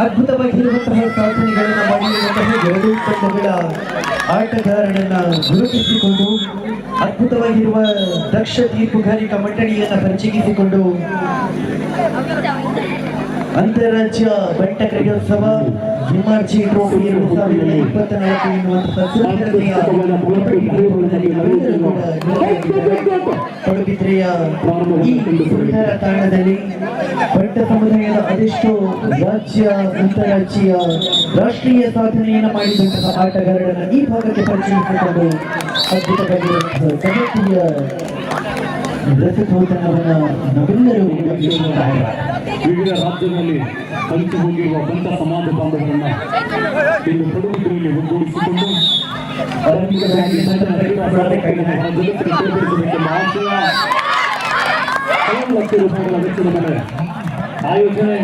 ಅದ್ಭುತವಾಗಿರುವಂತಹ ಸಾಧನೆಗಳನ್ನು ಮಾಡಿರುವಂತಹ ಎರಡೂ ತಂಡಗಳ ಆಟಗಾರರನ್ನ ಗುರುತಿಸಿಕೊಂಡು ಅದ್ಭುತವಾಗಿರುವ ದಕ್ಷ ತೀರ್ಪುಗಾರಿಕಾ ಮಂಡಳಿಯನ್ನು ಪರಿಚಯಿಸಿಕೊಂಡು ಅಂತಾರಾಜ್ಯ ಬಂಟ ಕ್ರೀಡೋತ್ಸವ MRG ಟ್ರೋಫಿ 2024 ಎನ್ನುವಂತಹ ಪಡುಬಿದ್ರೆಯ ಈ ಸುಂದರ ತಾಣದಲ್ಲಿ ಬಂಟ ಸಮುದಾಯದ ಅದೆಷ್ಟೋ ರಾಜ್ಯ ಅಂತಾರಾಜ್ಯ ರಾಷ್ಟ್ರೀಯ ಸಾಧನೆಯನ್ನು ಮಾಡಿದಂತಹ ಆಟಗಾರರನ್ನು ಈ ಭಾಗಕ್ಕೆ ಪರಿಚಯಿಸಿಕೊಂಡು ಅದ್ಭುತವಾಗಿರುವಂತಹ ಕಬಡ್ಡಿಯ ರಸದೌತಣವನ್ನು ನಾವೆಲ್ಲರೂ ವಿವಿಧ ರಾಜ್ಯಗಳಲ್ಲಿ ಹಂಚಿ ಹೋಗಿರುವ ಬಂಟ ಸಮಾಜ ಬಾಂಧವರನ್ನ ಇಂದು ಪಡುಬಿದ್ರೆಯಲ್ಲಿ ಒಗ್ಗೂಡಿಸಿಕೊಂಡು ಜಗತ್ತಿನ ಆಶಯ 1 ಲಕ್ಷ ರೂಪಾಯಿಗಳ ವೆಚ್ಚದ ಮೇಲೆ ಆಯೋಜನೆ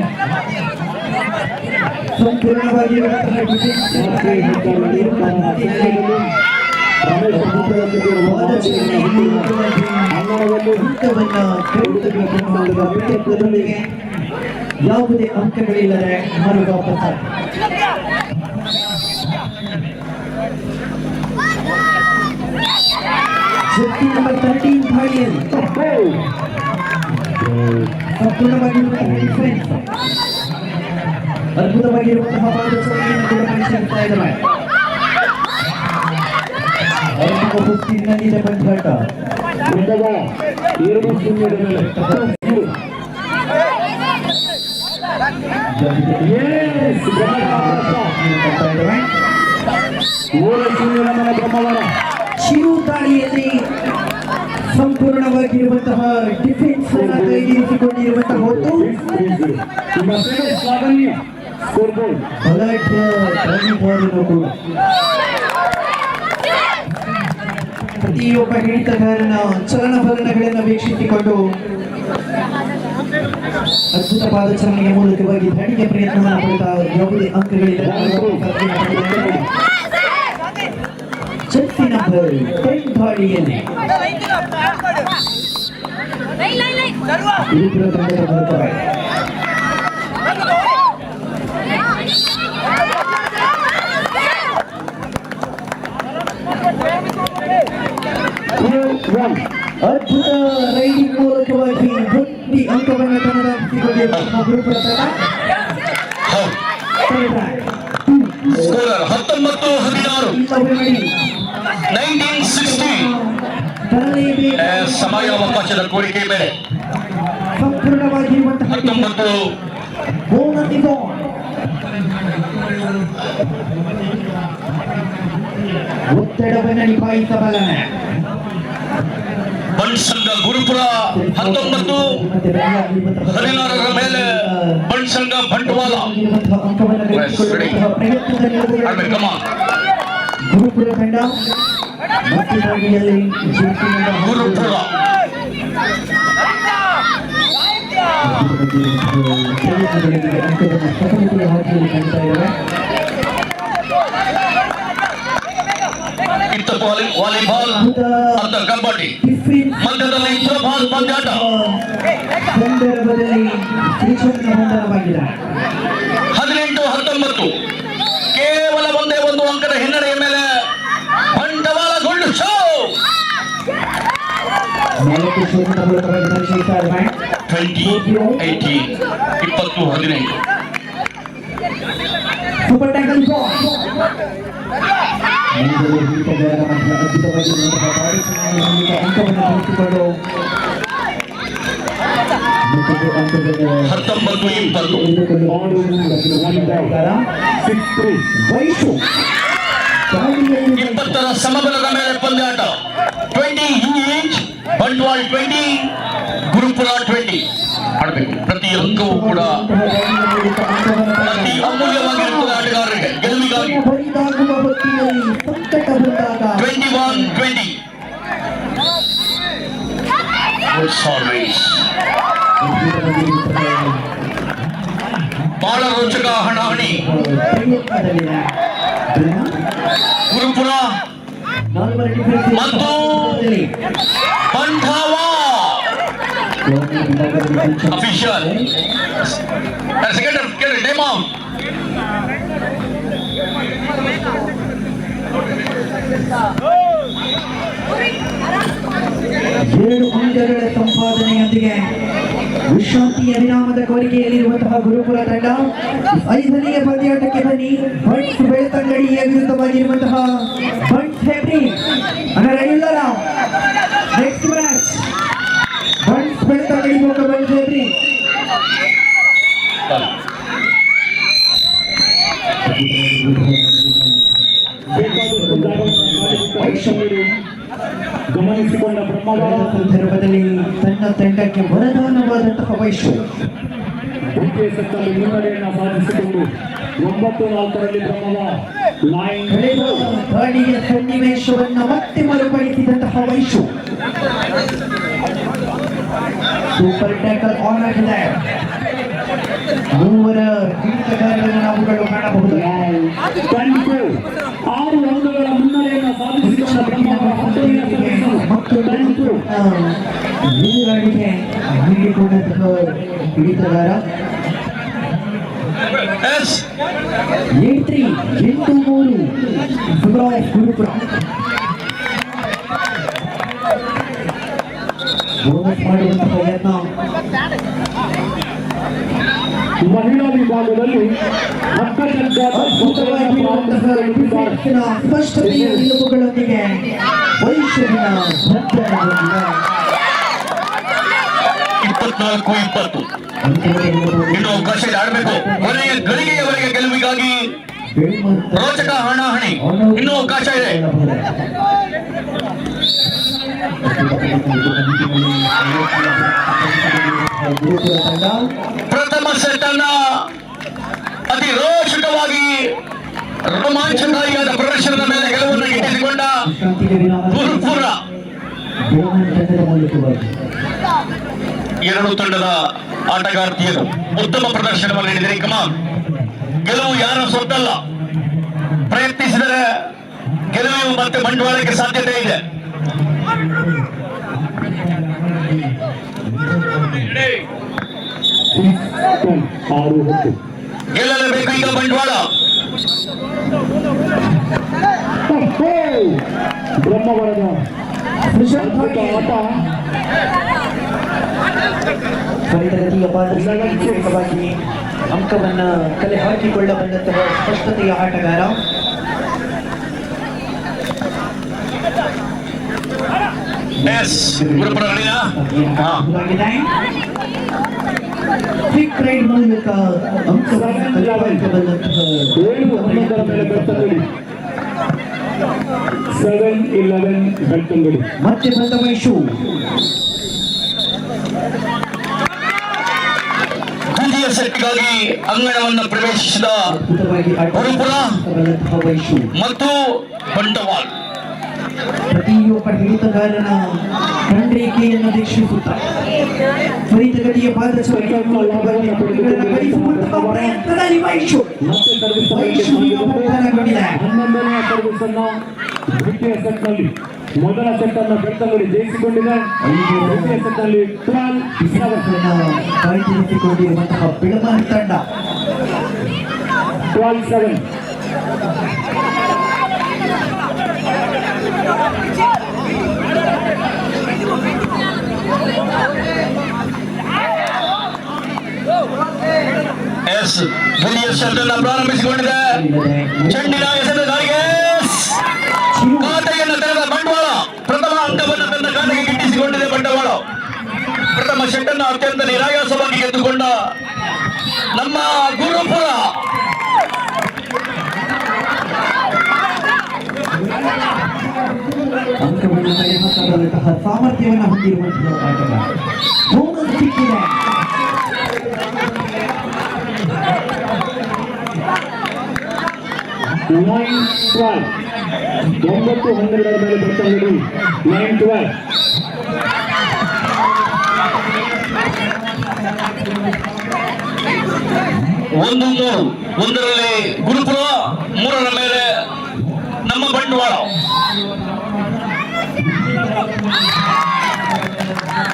ಸಂಪೂರ್ಣವಾಗಿರುವಂತಹ ಯಾವುದೇ ಅಂಕಗಳಿಲ್ಲದೆ ಮರುವಾಪಸ ಜರ್ಸಿ ನಂಬರ್ 13 ಧಾಡಿಯಲ್ಲಿ ಸಂಪೂರ್ಣವಾಗಿರುವಂತಹ ಡಿಫೆನ್ಸ್ ಅದ್ಭುತವಾಗಿರುವಂತಹ ಪಾದಚಾರಿಯನ್ನು ಕೂಡ ಪರಿಶೀಲಿಸ್ತಾ ಇದ್ದಾರೆ. ಕುಸ್ತಿನಲ್ಲಿದೆ ಬಂಟಾಟ ಚಿರುತಾಳಿಯಲ್ಲಿ ಸಂಪೂರ್ಣವಾಗಿರುವಂತಹ ಡಿಫೆನ್ಸ್ ಅನ್ನು ಕೈಗೆತ್ತಿಕೊಂಡಿರುವಂತಹ ಹೊತ್ತು ಪ್ರತಿಯೊಬ್ಬ ಹಿಡಿತಗಾರನ ಚಲನವಲನಗಳನ್ನು ವೀಕ್ಷಿಸಿಕೊಂಡು ಅದ್ಭುತ ಪಾದಚಾರಣೆಯ ಮೂಲಕವಾಗಿ ದಾಳಿಗೆ ಪ್ರಯತ್ನವನ್ನು ಪಡೆದ ಯಾವುದೇ ಅಂಕಗಳಿಲ್ಲ. ಜರ್ಸಿ ನಂಬರ್ 10 ದಾಳಿಯಲ್ಲಿ ಇಬ್ಬರ ತಂಡದ ಬರುತ್ತಾರೆ. ಅದ್ಭುತ ರೈಡಿಂಗ್ ಮೂಲಕವಾಗಿ ದೊಡ್ಡ ಅಂಕವನ್ನು ತನ್ನದಾಗಿಸಿಕೊಂಡಿರುವ ಗುರುಪುರ ತಂಡ 1916 ಸಮಯಾವಕಾಶದ ಕೋರಿಕೆ ಮೇಲೆ ಸಂಪೂರ್ಣವಾಗಿರುವಂತಹ ಒತ್ತಡವನ್ನು ನಿಭಾಯಿಸಬಲ್ಲನೆ ಬಣ್ಸಂಗ ಗುರುಪುರ 19-16 ಮೇಲೆ ಬಣ್ಸಂಗ ಬಂಟ್ವಾಳ ಗುರುಪುರ ತಂಡ ಮಧ್ಯಭಾಗಿಯಲ್ಲಿ ಗುರುಪುರ ಅಂಕವನ್ನು ಸಫಲತೆಯ ಹಾದಿಯಲ್ಲಿ ಕಾಣ್ತಾ ಇದ್ದಾರೆ. ವಾಲಿಬಾಲ್ ಅರ್ಧ ಕಬಡ್ಡಿ ಮಧ್ಯದಲ್ಲಿ ಥ್ರೋಬಾಲ್ ಪಂದ್ಯಾಟ ಸಂದರ್ಭದಲ್ಲಿ ಶ್ರೀಚಂದ್ರ ಬಂಧನವಾಗಿದೆ. 18-19 ಕೇವಲ ಒಂದೇ ಒಂದು ಅಂಕದ ಹಿನ್ನಡೆಯ ಮೇಲೆ ಬಂಡವಾಳಗೊಂಡು ಶೋ ಮೇಲಕ್ಕೆ ಶೂಟಿಂಗ್ ಮೂಲಕವಾಗಿ ಪರಿಚಯಿಸ್ತಾರೆ ಬ್ಯಾಂಡ್ 20-18 20-15 ಸೂಪರ್ ಟ್ಯಾಕಲ್ ಅದ್ಭುತವಾಗಿ ಅಂಕವನ್ನು ಗಳಿಸಿಕೊಂಡು 20 ಸಮಬಲದ ಮೇಲೆ ಪಂದ್ಯಾಟ 20 ಈಚ್ ಬಂಟ್ವಾಳ 20 ಗುರುಪುರ 20 ಆಡಬೇಕು. ಪ್ರತಿ ಅಂಕವೂ ಕೂಡ ಅತಿ ಅಮೂಲ್ಯವಾಗಿರುತ್ತದೆ ಆಟಗಾರರಿಗೆ ಗೆಲುವಿಗಾಗಿ. 21-20 ಬಹಳ ರೋಚಕ ಹಣಾಹಣಿ. ಗುರುಪುರ ಮತ್ತು ಬಂಧಾವ ಅಫಿಷಿಯಲ್ ಸೆಕೆಂಡ್ ಟೈಮ್ ಔಟ್. 7 ಅಂಕಗಳ ಸಂಪಾದನೆಯೊಂದಿಗೆ ವಿಶ್ರಾಂತಿಯ ವಿರಾಮದ ಕೋರಿಕೆಯಲ್ಲಿರುವಂತಹ ಗುರುಪುರ ತಂಡ 5ನೇ ಪಂದ್ಯಾಟಕ್ಕೆ ಬನ್ನಿ. ಬಂಟ್ಸ್ ಬೆಳ್ತಂಗಡಿಯ ವಿರುದ್ಧವಾಗಿರುವಂತಹ ಬಂಟ್ಸ್ ಹೆಬ್ರಿ ಅನ್ನಲ್ಲ ನೆಕ್ಸ್ಟ್ ಮ್ಯಾಚ್ ಬಂಟ್ಸ್ ಬೆಳ್ತಂಗಡಿ ಮತ್ತು ಬಂಟ್ಸ್ ಹೆಬ್ರಿ. ಗಮನಿಸಿಕೊಂಡ ಬ್ರಹ್ಮವಾರ ಸಂದರ್ಭದಲ್ಲಿ ತನ್ನ ತಂಡಕ್ಕೆ ವರದಾನವಾದಂತಹ ವೈಶು ದ್ವಿತೀಯ ಸೆಟ್ನಲ್ಲಿ ಮುನ್ನಡೆಯನ್ನು ಸಾಧಿಸಿಕೊಂಡು 9-4ರಲ್ಲಿ ಬ್ರಹ್ಮವಾರ ಗಾಡಿಯ ಸನ್ನಿವೇಶವನ್ನು ಮತ್ತೆ ಮರುಕಳಿಸಿದಂತಹ ವೈಶು ಸೂಪರ್ ಟ್ಯಾಕಲ್ ಆನ್ ಆಗಿದೆ. 3 ಹಿಡಿತಗಾರರನ್ನು ನಾವುಗಳು ಕಾಣಬಹುದು. 6 ಅಂಕಗಳ ಮುನ್ನಡೆಯನ್ನು ಸಾಧಿಸಿಕೊಂಡ ಗಾಡಿಗೆ ನೀಡಿಕೊಂಡಂತಹ ಹಿಡಿತಗಾರ 8-3 ಗುರುಪುರ. ಬೋನಸ್ ಮಾಡುವಂತಹ ಯತ್ನ. ಮಹಿಳಾ ವಿಭಾಗದಲ್ಲಿ ಸ್ಪಷ್ಟತೆಯ ನಿಲುವುಗಳೊಂದಿಗೆ ವೈಶ್ಯವಿನ 24-20 ಇನ್ನು ಅವಕಾಶ ಆಡಬೇಕು. ಕೊನೆಯ ಗಳಿಗೆಯವರೆಗೆ ಗೆಲುವಿಗಾಗಿ ರೋಚಕ ಹಣಾಹಣಿ. ಇನ್ನೂ ಅವಕಾಶ ಇದೆ. ಪ್ರಥಮ ಸೆಟ್ ಅನ್ನ ಅತಿ ರೋಚಕವಾಗಿ ರೋಮಾಂಚಕಾರಿಯಾದ ಪ್ರದರ್ಶನದ ಮೇಲೆ ಗೆಲುವನ್ನು ಗಿಟ್ಟಿಸಿಕೊಂಡ ಗುರುಪುರ. 2 ತಂಡದ ಆಟಗಾರ್ತಿಯರು ಉತ್ತಮ ಪ್ರದರ್ಶನವನ್ನು ನೀಡಿದರೆ ಕಮಾನ್. ಗೆಲುವು ಯಾರ ಸೊತ್ತಲ್ಲ. ಪ್ರಯತ್ನಿಸಿದರೆ ಗೆಲುವು ಮತ್ತೆ ಬಂಡವಾಳಕ್ಕೆ ಸಾಧ್ಯತೆ ಇದೆ. ಗೆಲ್ಲಲೇಬೇಕು ಈಗ ಬಂಡವಾಳ. ಬ್ರಹ್ಮವರದ ಆಟ ತ್ವರಿತಗತಿಯ ಪಾದವಾಗಿ ಅಂಕವನ್ನು ಕಲೆ ಹಾಕಿಕೊಳ್ಳ ಬಂದಂತಹ ಸ್ಪಷ್ಟತೆಯ ಆಟಗಾರ. ಕ್ವಿಕ್ ರೈಡ್ ಮೂಲಕ ಅಂಕವನ್ನು ಕಲೆ ಹಾಕಿ ಬಂದಂತಹ 7-11 ಬೆಳ್ತಂಗಡಿ. ಮತ್ತೆ ಬಂದ ವೈಶು. ದ್ವಿತೀಯ ಸೆಟ್ಗಾಗಿ ಅಂಗಣವನ್ನು ಪ್ರವೇಶಿಸಿದ ಗುರುಪುರ ಮತ್ತು ಬಂಡವಾಳ. ಪ್ರತಿಯೊಬ್ಬ ಹಿಡಿತಗಾರನ ಕಣ್ರೇಖೆಯನ್ನು ವೀಕ್ಷಿಸುತ್ತಾ ತ್ವರಿತಗತಿಯ ಗಳಿಸುವಂತಹ ಪ್ರಯತ್ನದಲ್ಲಿ ವೈಶು 11ನೇ ಸರ್ವಿಸ್ ಅನ್ನು ದ್ವಿತೀಯ ಸೆಟ್ನಲ್ಲಿ ಮೊದಲ ಸೆಟ್ ಅನ್ನು ಬೆಳ್ತಂಗಡಿ ಜಯಿಸಿಕೊಂಡಿದೆ. ದ್ವಿತೀಯ ಸೆಟ್ನಲ್ಲಿ 12-7 ಕಾಯ್ದಿರಿಸಿಕೊಂಡಿರುವಂತಹ ಬಿಳಮನ್ ತಂಡ 12-7. ಎಸ್ ಧ್ವನಿಯ ಶಬ್ದ ಪ್ರಾರಂಭಿಸಿಕೊಂಡಿದೆ. ಚೆಂಡಿನ ಎಸೆದ ದಾಳಿಗೆ ಖಾತೆಯನ್ನು ತೆರೆದ ಬಂಡವಾಳ. ಪ್ರಥಮ ಅಂಕವನ್ನು ತನ್ನ ಖಾತೆಗೆ ಗಿಟ್ಟಿಸಿಕೊಂಡಿದೆ ಬಂಡವಾಳ. ಪ್ರಥಮ ಶೆಟ್ಟನ್ನು ಅತ್ಯಂತ ನಿರಾಯಾಸವಾಗಿ ಗೆದ್ದುಕೊಂಡ ನಮ್ಮ ಗುರುಪುರ. ಅಂಕವನ್ನು ಕೈಹಾಕಬಲ್ಲಂತಹ ಸಾಮರ್ಥ್ಯವನ್ನು ಹೊಂದಿರುವಂತಹ ಆಟಗಾರ. ಬೋನಸ್ ಸಿಕ್ಕಿದೆ. 9-12 9-12 ಮೇಲೆ ಬರ್ತಾರೆ. 9-12 1-3 ಗುರುಪುರ, 3ರ ಮೇಲೆ ನಮ್ಮ ಬಂಡವಾಳ.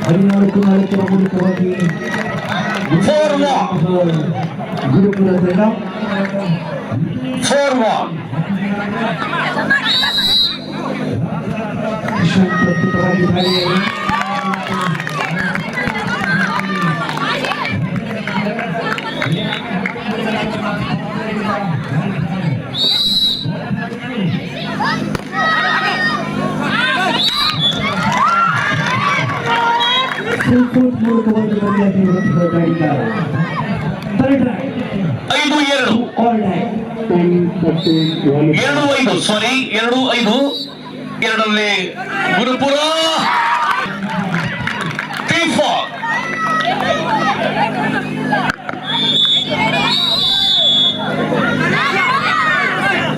14-4 ಮೂಲಕವಾಗಿ ಗುರುಪುರ ತಂಡ 4-1 ಪ್ರಸ್ತುತವಾಗಿ ದಾಳಿಯಲ್ಲಿ ಮೂಲಕವಾಗಿ ಬದಲಾಗಿರುವಂತಹ ದಾಳಿಗಾರ. 2-2 2-5 ಗುರುಪುರ.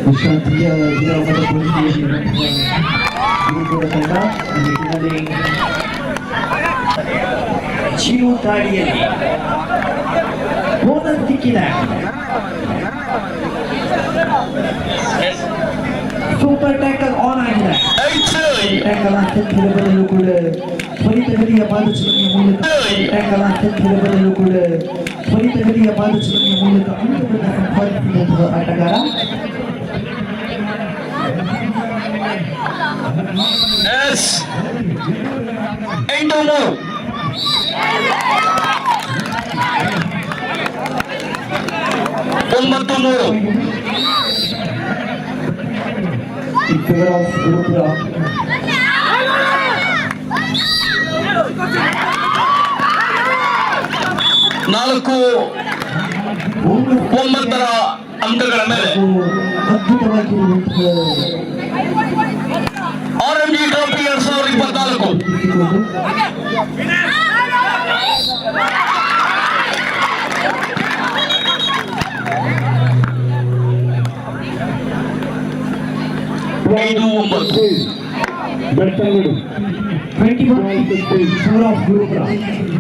ವಿಶ್ರಾಂತಿಯ ವಿರಾಮದ ಪರಿಸ್ಥಿತಿಯಲ್ಲಿ ಗುರುಪುರ ತಂಡ ಈ ನಿಟ್ಟಿನಲ್ಲಿ ಚಿರು ದಾಳಿಯಲ್ಲಿ ಬೋನಸ್ ಸಿಕ್ಕಿದೆ. ಸೂಪರ್ ಟ್ಯಾಕಲ್ ಆನ್ ಆಗಿದೆ. ಟ್ಯಾಕಲ್ ಆಸಕ್ತಿಯ ಬದಲು ಕೂಡ ತ್ವರಿತ ಗತಿಯ ಪಾದಚಲನೆಯ ಮೂಲಕ ಟ್ಯಾಕಲ್ ಆಸಕ್ತಿಯ ಬದಲು ಕೂಡ ತ್ವರಿತ ಗತಿಯ ಪಾದಚಲನೆಯ ಮೂಲಕ ಅಂಕವನ್ನು ಸಂಪಾದಿಸಿದಂತಹ ಆಟಗಾರ. Yes 8-3 9-3 In favor of Gurupura. 4-9 ಅಂಕಗಳ ಮೇಲೆ ಅದ್ಭುತವಾಗಿರುವಂತಹ RMG ಟ್ರೋಫಿ 2024.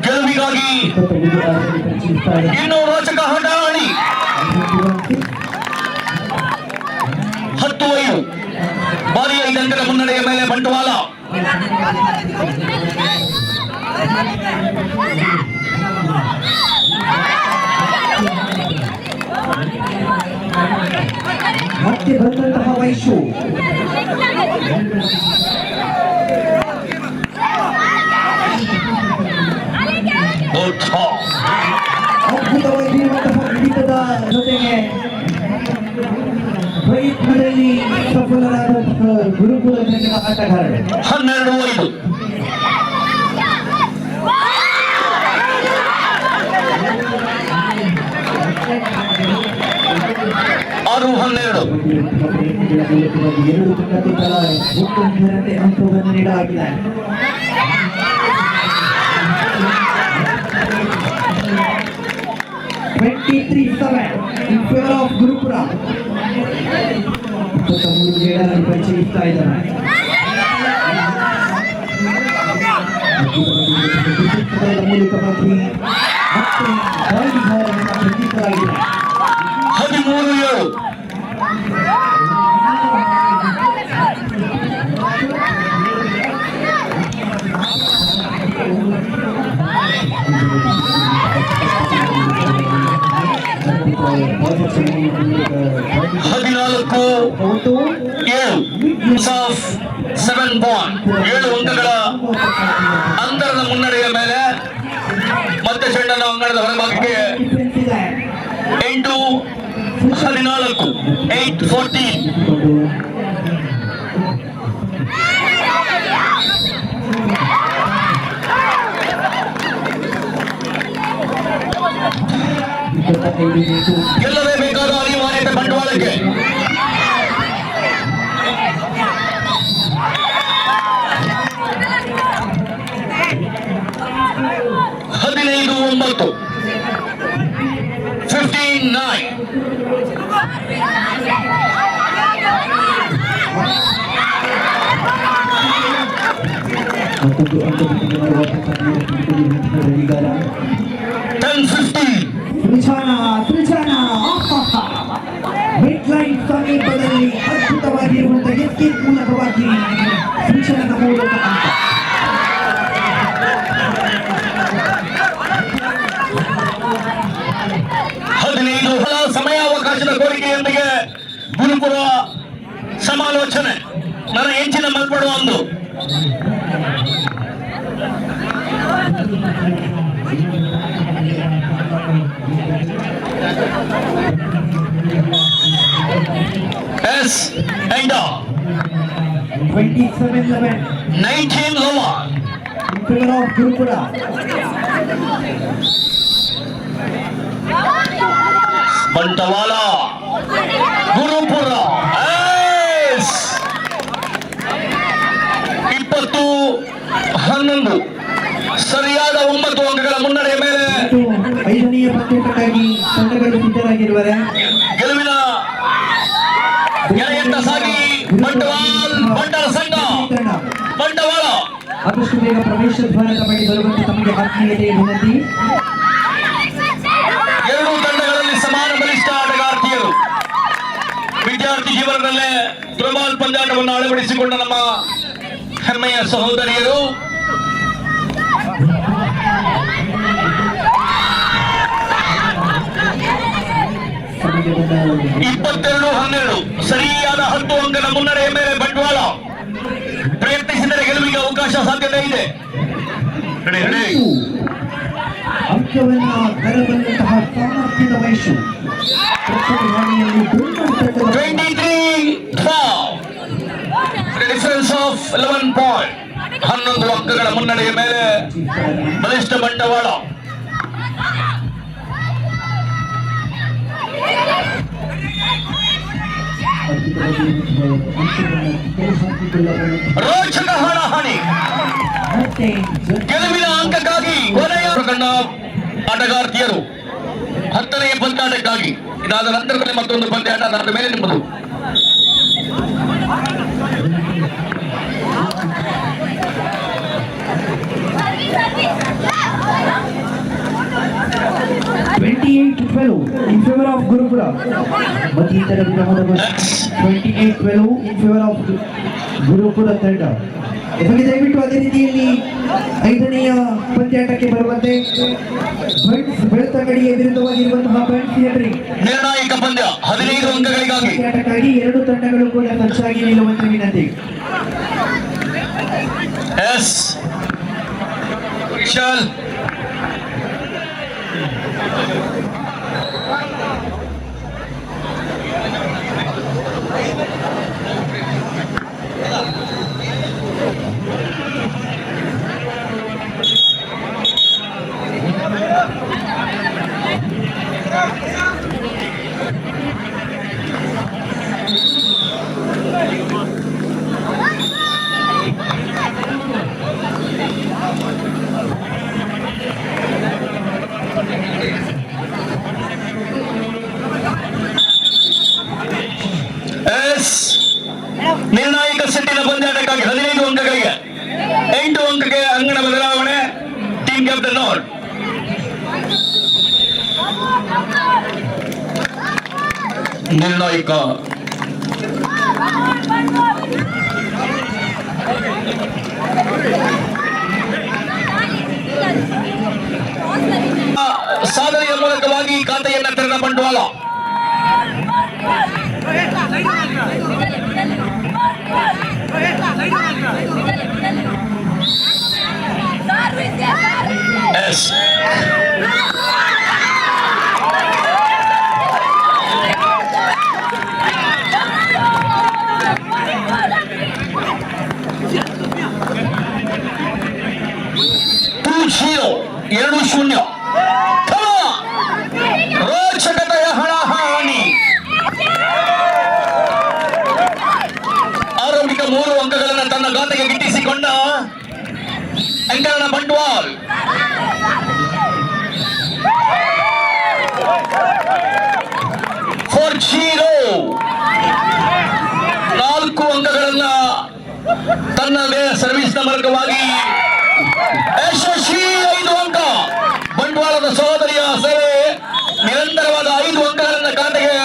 ಗೆಲುವಿಗಾಗಿ ಇನ್ನೂ ರೋಚಕ ಹಠಾವಳಿ. 10-5 ಭಾರಿ 5 ಅಂಕದ ಮುನ್ನಡೆಯ ಮೇಲೆ ಬಂಡವಾಳ. ಮತ್ತೆ ಬಂದಂತಹ ವೈಶು ಅದ್ಭುತವಾಗಿರುವಂತಹ ಹಿಡಿತದ ಜೊತೆಗೆ ಪ್ರಯತ್ನದಲ್ಲಿ ಸಫಲರಾದಂತಹ ಗುರುಕುಲ ತಂಡದ ಆಟಗಾರರು. 12-5 6-12 ಎರಡು ತಂಡಗಳ ಒಪ್ಪಂದರಂತೆ ಅಂಕವನ್ನು ನೀಡಲಾಗಿದೆ. 23-7 in favor of Gurupura. ಪರಿಚಯಿಸ್ತಾ ಇದ್ದಾರೆ. ಮೂಲಕವಾಗಿ ಮತ್ತೆ ದಾಳಿಗಾರರನ್ನು ಬಂಧಿಸಲಾಗಿದೆ. 13-7 7 ಅಂಕಗಳ ಅಂತರದ ಮುನ್ನಡೆಯ ಮೇಲೆ ಮತ್ತೆ ಚೆಂಡನ್ನು ಅಂಗಣದ ಹೊರಭಾಗಕ್ಕೆ 8-14 8-14. ಗೆಲ್ಲಲೇಬೇಕಾದ ಅನಿವಾರ್ಯತೆ ಬಂಡವಾಳಕ್ಕೆ. ಹದಿನೈದು 9 15-9. ಮಿಡ್ಲೈನ್ ಸಮೀಪದಲ್ಲಿ ಅದ್ಭುತವಾಗಿರುವಂತಹ ಎಸ್ಕೇಪ್ ಮೂಲಕವಾಗಿ ಸೂಚನದ ಮೂಲಕ 15 ಸಮಯಾವಕಾಶದ ಕೋರಿಕೆಯೊಂದಿಗೆ ಗುರುಪುರ ಸಮಾಲೋಚನೆ ನನ್ನ ಹೆಂಚಿನ ಮಲ್ಪಡುವ ಒಂದು ಎಸ್ ಎಂಡ 27-11 19 lower in favor of Gurupura. Bantwal Gurupura 20-11 ಸರಿಯಾದ 9 ಅಂಕಗಳ ಮುನ್ನಡೆಯ ಮೇಲೆ ಐದನೆಯ ಪಂದ್ಯಕ್ಕಾಗಿ ತಂಡಗಳು ಸಿದ್ಧರಾಗಿರುವರೆ ಗೆಲುವಿನ ಗೆಳೆಯತ್ತ ಸಾಗಿ ಬಂಟರ ಸಂಘ ಬಂಡವಾಳ ಆದಷ್ಟು ಬೇಗ ಪ್ರವೇಶ ದ್ವಾರದ ಬಳಿ ಬರುವಂತೆ ತಮಗೆ ಆತ್ಮೀಯತೆಯ ವಿನಂತಿ. ಎರಡೂ ತಂಡಗಳಲ್ಲಿ ಸಮಾನ ಬಲಿಷ್ಠ ಆಟಗಾರ್ತಿಯರು. ವಿದ್ಯಾರ್ಥಿ ಜೀವನದಲ್ಲೇ ತ್ರೋಬಾಲ್ ಪಂದ್ಯಾಟವನ್ನು ಅಳವಡಿಸಿಕೊಂಡ ನಮ್ಮ ಹೆಮ್ಮೆಯ ಸಹೋದರಿಯರು. ಇಪ್ಪತ್ತೆರಡು 12 ಸರಿಯಾದ 10 ಅಂಕದ ಮುನ್ನಡೆಯ ಮೇಲೆ ಬಂಡವಾಳ ಪ್ರಯತ್ನಿಸಿದರೆ ಗೆಲುವಿಗೆ ಅವಕಾಶ ಸಾಧ್ಯತೆ ಇದೆ. ಅಂಕವನ್ನು ತರಬಲ್ಲಂತಹ ಸಾಮರ್ಥ್ಯದ ವಯಸ್ಸು 11 ಅಂಕಗಳ ಮುನ್ನಡೆಯ ಮೇಲೆ ಬಲಿಷ್ಠ ಬಂಡವಾಳ. ರೋಚಕ ಹಣಾಹಣಿ ಗೆಲುವಿನ ಅಂಕಕ್ಕಾಗಿ ಕೊನೆಯ ಕಂಡ ಆಟಗಾರ್ತಿಯರು 10ನೇ ಪಂದ್ಯಾಟಕ್ಕಾಗಿ. ಇದಾದ ನಂತರದಲ್ಲಿ ಮತ್ತೊಂದು ಪಂದ್ಯಾಟ ಅದರ ಮೇಲೆ ನಿಮ್ಮದು. in favor of Gurupura. ಮತ್ತಿತರ ವಿರಾಮದ 28-12 in favor of Gurupura ತಂಡ. ನಿಮಗೆ ದಯವಿಟ್ಟು ಅದೇ ರೀತಿಯಲ್ಲಿ 5ನೆಯ ಪಂದ್ಯಾಟಕ್ಕೆ ಬರುವಂತೆ ಬೆಳ್ತಂಗಡಿಯ ವಿರುದ್ಧವಾಗಿರುವಂತಹ ನಿರ್ಣಾಯಕ ಪಂದ್ಯ 15 ಅಂಕಗಳಿಗಾಗಿ ಪಂದ್ಯಾಟಕ್ಕಾಗಿ ಎರಡು ತಂಡಗಳು ಕೂಡ ಸಜ್ಜಾಗಿ ನಿಲ್ಲುವಂತೆ ವಿನಂತಿ. ಎಸ್ ವಿಶಾಲ್ ನಿರ್ಣಾಯಕ ಸೆಟ್ಟಿನ ಪಂದ್ಯಾಟಕ್ಕಾಗಿ 15 ಅಂಕಗಳಿಗೆ 8 ಅಂಕಕ್ಕೆ ಅಂಗಣ ಬದಲಾವಣೆ. ಟೀಮ್ ಕ್ಯಾಪ್ಟನ್ ನೋಡ್ ನಿರ್ಣಾಯಕ ಸಾಧನೆಯ ಮೂಲಕವಾಗಿ ಖಾತೆಯನ್ನು ತೆರೆದ ಬಂಡವಾಳ. ಎಸ್ ಎರಡು ಶೂನ್ಯ. ರೋಚಕತೆಯ ಹಣಾಹಣಿ. ಆರಂಭಿಕ 3 ಅಂಕಗಳನ್ನು ತನ್ನ ಖಾತೆಗೆ ಗಿಟ್ಟಿಸಿಕೊಂಡ ಅಂಕಣ ಬಂಟ್ವಾಲ್. ಫಾರ್ 4 ಅಂಕಗಳನ್ನ ತನ್ನದೇ ಸರ್ವಿಸ್ನ ಮೂಲಕವಾಗಿ ಯಶಸ್ವಿ. 5 ಅಂಕ ಬಂಟ್ವಾಳದ ಸಹೋದರಿಯ ಸೇವೆ. ನಿರಂತರವಾದ 5 ಅಂಕಗಳನ್ನು ಖಾತೆಗೆ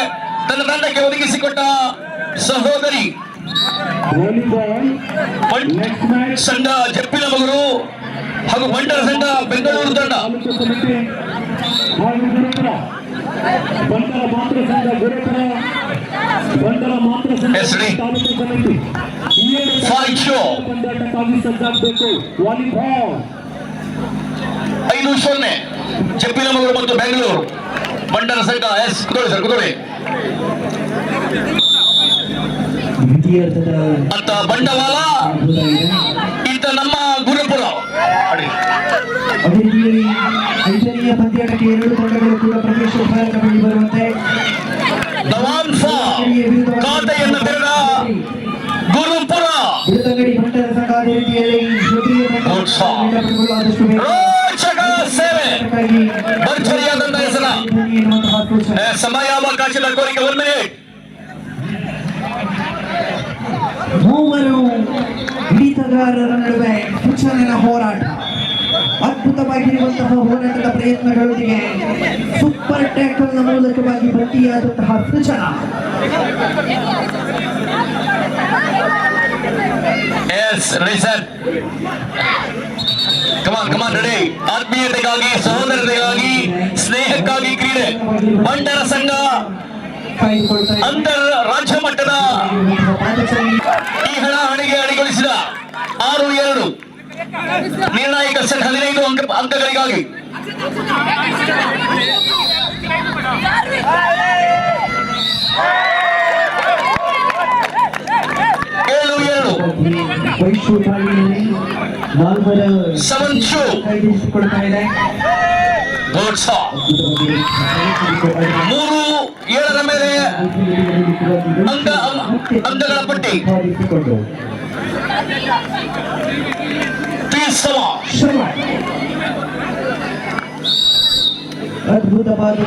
ತನ್ನ ತಂಡಕ್ಕೆ ಒದಗಿಸಿಕೊಟ್ಟ ಸಹೋದರಿ ಸಂಘ ಜಪ್ಪಿನಮಗರು ಹಾಗೂ ಬಂಟರ ಸಂಘ ಬೆಂಗಳೂರು ತಂಡ. ಐದು 0 ಜಪ್ಪಿನಮಗರು ಮತ್ತು ಬೆಂಗಳೂರು ಬಂಟರ ಸಂಘ. ಎಸ್ ಕುತೋಳಿ ಸರ್, ಕುತೋಳಿ ಅಂತ ಬಂಡವಾಳ. ಇಂತ ನಮ್ಮ ಗುರುಪುರ. ಐದನೆಯ ಪಂದ್ಯಾಟಕ್ಕೆ 2 ತಂಡಗಳು ಕೂಡ ಪ್ರವೇಶ ಬರುವಂತೆ ಖಾತೆಯನ್ನು ತೆರೆದ ಗುರುಪುರ. ಬಿರುದಂಗಡಿ ಬಂಟರ ಸಂಘ ಅದೇ ರೀತಿಯಲ್ಲಿ ರೋಚಕ ಸೇವೆ, ಭರ್ಜರಿಯಾದಂತ ಹೆಸರ. ಸಮಯಾವಕಾಶದ ಕೋರಿಕೆ 1 ಮಿನಿಟ್. ಮೂವರು ಹಿಡಿತಗಾರರ ನಡುವೆ ಸೂಚನೆಯ ಹೋರಾಟ. ಅದ್ಭುತವಾಗಿರುವಂತಹ ಹೋರಾಟದ ಪ್ರಯತ್ನಗಳೊಂದಿಗೆ ಸೂಪರ್ ಟ್ಯಾಕಲ್ನ ಮೂಲಕವಾಗಿ ಭರ್ತಿಯಾದಂತಹ ಸೂಚನಾ. ಕಮಾನ್ ರೆಡಿ. ಆತ್ಮೀಯತೆಗಾಗಿ, ಸಹೋದರತೆಗಾಗಿ, ಸ್ನೇಹಕ್ಕಾಗಿ ಕ್ರೀಡೆ. ಬಂಟರ ಸಂಘ ಅಂತರ್ ರಾಜ್ಯ ಮಟ್ಟದ ಈ ಹಣಾಹಣಿಗೆ ಅಣಿಗೊಳಿಸಿದ 6-2 ನಿರ್ಣಾಯಕ ಸೆಟ್ 15 ಅಂಕಗಳಿಗಾಗಿ. 3-7 ಮೇಲೆ ಅಂಕಗಳ ಪಟ್ಟಿ. ಅದ್ಭುತವಾದ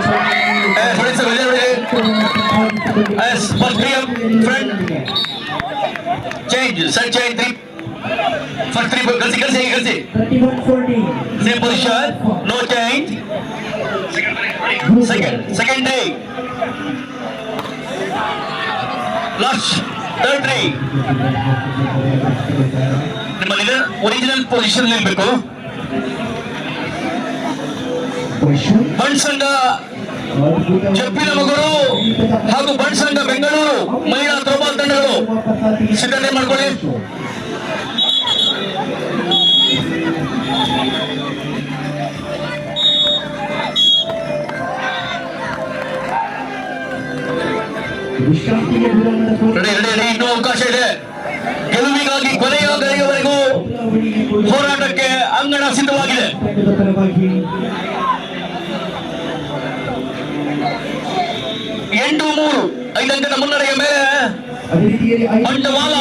change, set change 3 for 3 kalsi same position, no change. Second day, last third day. ನಿಮ್ಮಲ್ಲಿ ಒರಿಜಿನಲ್ ಪೊಸಿಷನ್ ಇರಬೇಕು. ಬಣ್ಸಂಗ ಜಪ್ಪಿನಮಗರು ಹಾಗೂ ಬಣ್ಸಂಗ ಬೆಂಗಳೂರು ಮಹಿಳಾ ಥ್ರೋಬಾಲ್ ತಂಡಗಳು ಸಿದ್ಧತೆ ಮಾಡಿಕೊಳ್ಳಿ. ಇನ್ನೂ ಅವಕಾಶ ಇದೆ. ಗೆಲುವಿಗಾಗಿ ಕೊನೆಯ ಗಳಿಗೆವರೆಗೂ ಹೋರಾಟಕ್ಕೆ ಅಂಗಣ ಸಿದ್ಧವಾಗಿದೆ. 8-3 5 ಅಂಕದ ಮುನ್ನಡೆಯ ಮೇಲೆ ಬಂಡವಾಳ.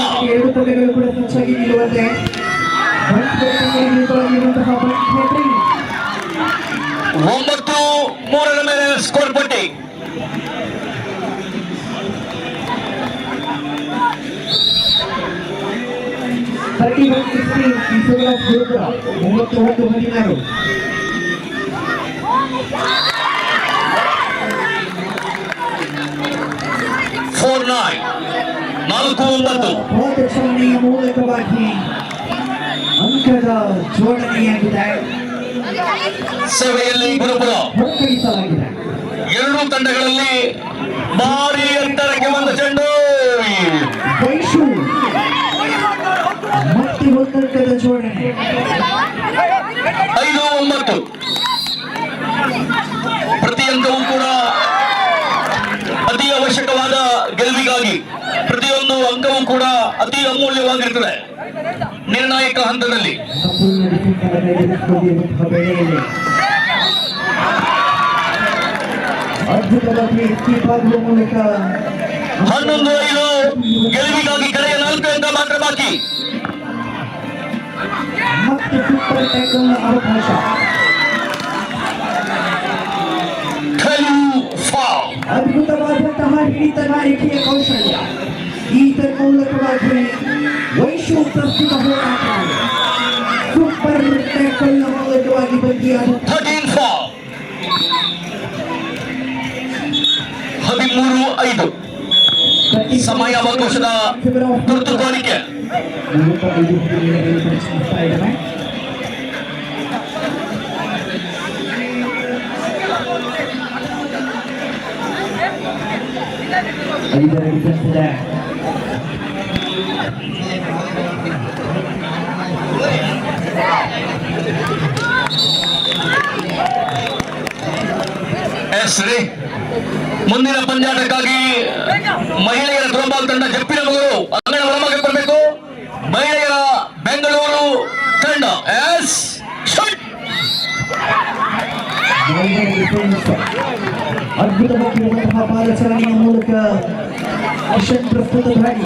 9-3 ಮೇಲೆ ಸ್ಕೋರ್ ಪಟ್ಟಿ. ಮೂಲಕವಾಗಿ ಅಂಕದ ಜೋಡಣೆಯಾಗಿದೆ. ಸೇವೆಯಲ್ಲಿ ಗುರುಪುರ ಎರಡೂ ತಂಡಗಳಲ್ಲಿ ಭಾರಿ ಅಂತರಕ್ಕೆ ಬಂದ ಚೆಂಡು. ಮತ್ತೆ ಒಂದಂಕದ ಜೋಡಣೆ. 9. ಪ್ರತಿ ಅಂಕವೂ ಕೂಡ ಅತಿ ಅವಶ್ಯಕವಾದ ಗೆಲುವಿಗಾಗಿ ಪ್ರತಿಯೊಂದು ಅಂಕವೂ ಕೂಡ ಅತಿ ಅಮೂಲ್ಯವಾಗಿರುತ್ತದೆ. ನಿರ್ಣಾಯಕ ಹಂತದಲ್ಲಿ ಮೂಲಕ 11-5 ಗೆಲುವಿಗಾಗಿ ಕಡೆಯ 4 ಅಂಕ ಮಾತ್ರ ಬಾಕಿ. ಮತ್ತೆ ಸೂಪರ್ ಟ್ಯಾಕಲ್ ಅವಕಾಶ. ಅದ್ಭುತವಾದಂತಹ ಹಿಡಿತಗಾರಿಕೆಯ ಕೌಶಲ್ಯ. ಈತನ ಮೂಲಕವಾಗಿ ವೈಶು ಪ್ರಸ್ತುತ ಹೋರಾಟ ಸೂಪರ್ ಟ್ಯಾಕಲ್ ಮೂಲಕವಾಗಿ ಬಂದಿಯಾದ 13-5 ಸಮಯಾವಕಾಶದ ತುರ್ತು ಕೋರಿಕೆ. ಮುಂದಿನ ಪಂದ್ಯಾಟಕ್ಕಾಗಿ ಮಹಿಳೆಯರ ಥ್ರೋಬಾಲ್ ತಂಡ ಜಪ್ಪಿನ ಮಗಳು ಅಂಗಣ ಒಳಮಗೆ ಬರಬೇಕು. ಮಹಿಳೆಯರ ಬೆಂಗಳೂರು ತಂಡ ಅದ್ಭುತವಾಗಿರುವಂತಹ ಪಾದಚಾರಣೆಯ ಮೂಲಕ ಮಿಷನ್ ಪ್ರಸ್ತುತ ಗಾಡಿ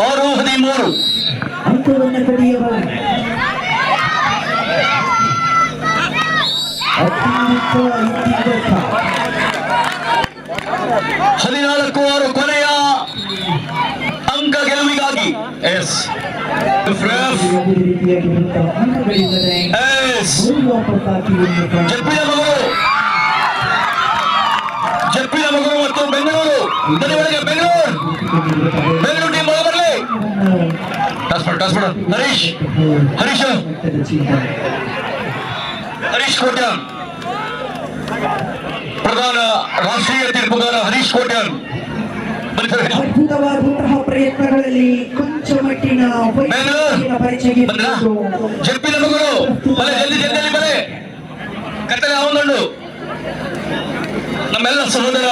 6-13 ಅಂಕವನ್ನು ಕಡಿಯಬಲ್ಲ 14-6 ಕೊನೆಯ ಅಂಕ ಗೆಲುವಿಗಾಗಿ ಜಪ್ಪಿನ ಮಗಳು ಮತ್ತು ಬೆಂಗಳೂರು ಮನೆಯೊಳಗೆ ಬೆಂಗಳೂರು ಟೀಮ್ ಒಳ ಬರಲಿ. ಹರೀಶ್ ಕೋಟ್ಯಾನ್ ಪ್ರಧಾನ ರಾಷ್ಟ್ರೀಯ ತೀರ್ಪುಗಾರ ಹರೀಶ್ ಕೋಟ್ಯಾನ್ ಅದ್ಭುತವಾದಂತಹ ಪ್ರಯತ್ನಗಳಲ್ಲಿ ಕೊಂಚ ಮಟ್ಟಿನ ಪರಿಚಯ ಜಪ್ಪಿನ ಮಗಳು ಜಲ್ದಿ ಬರೆ ಕತ್ತಲೆ ಅವನೊಂಡು ನಮ್ಮೆಲ್ಲ ಸಹೋದರ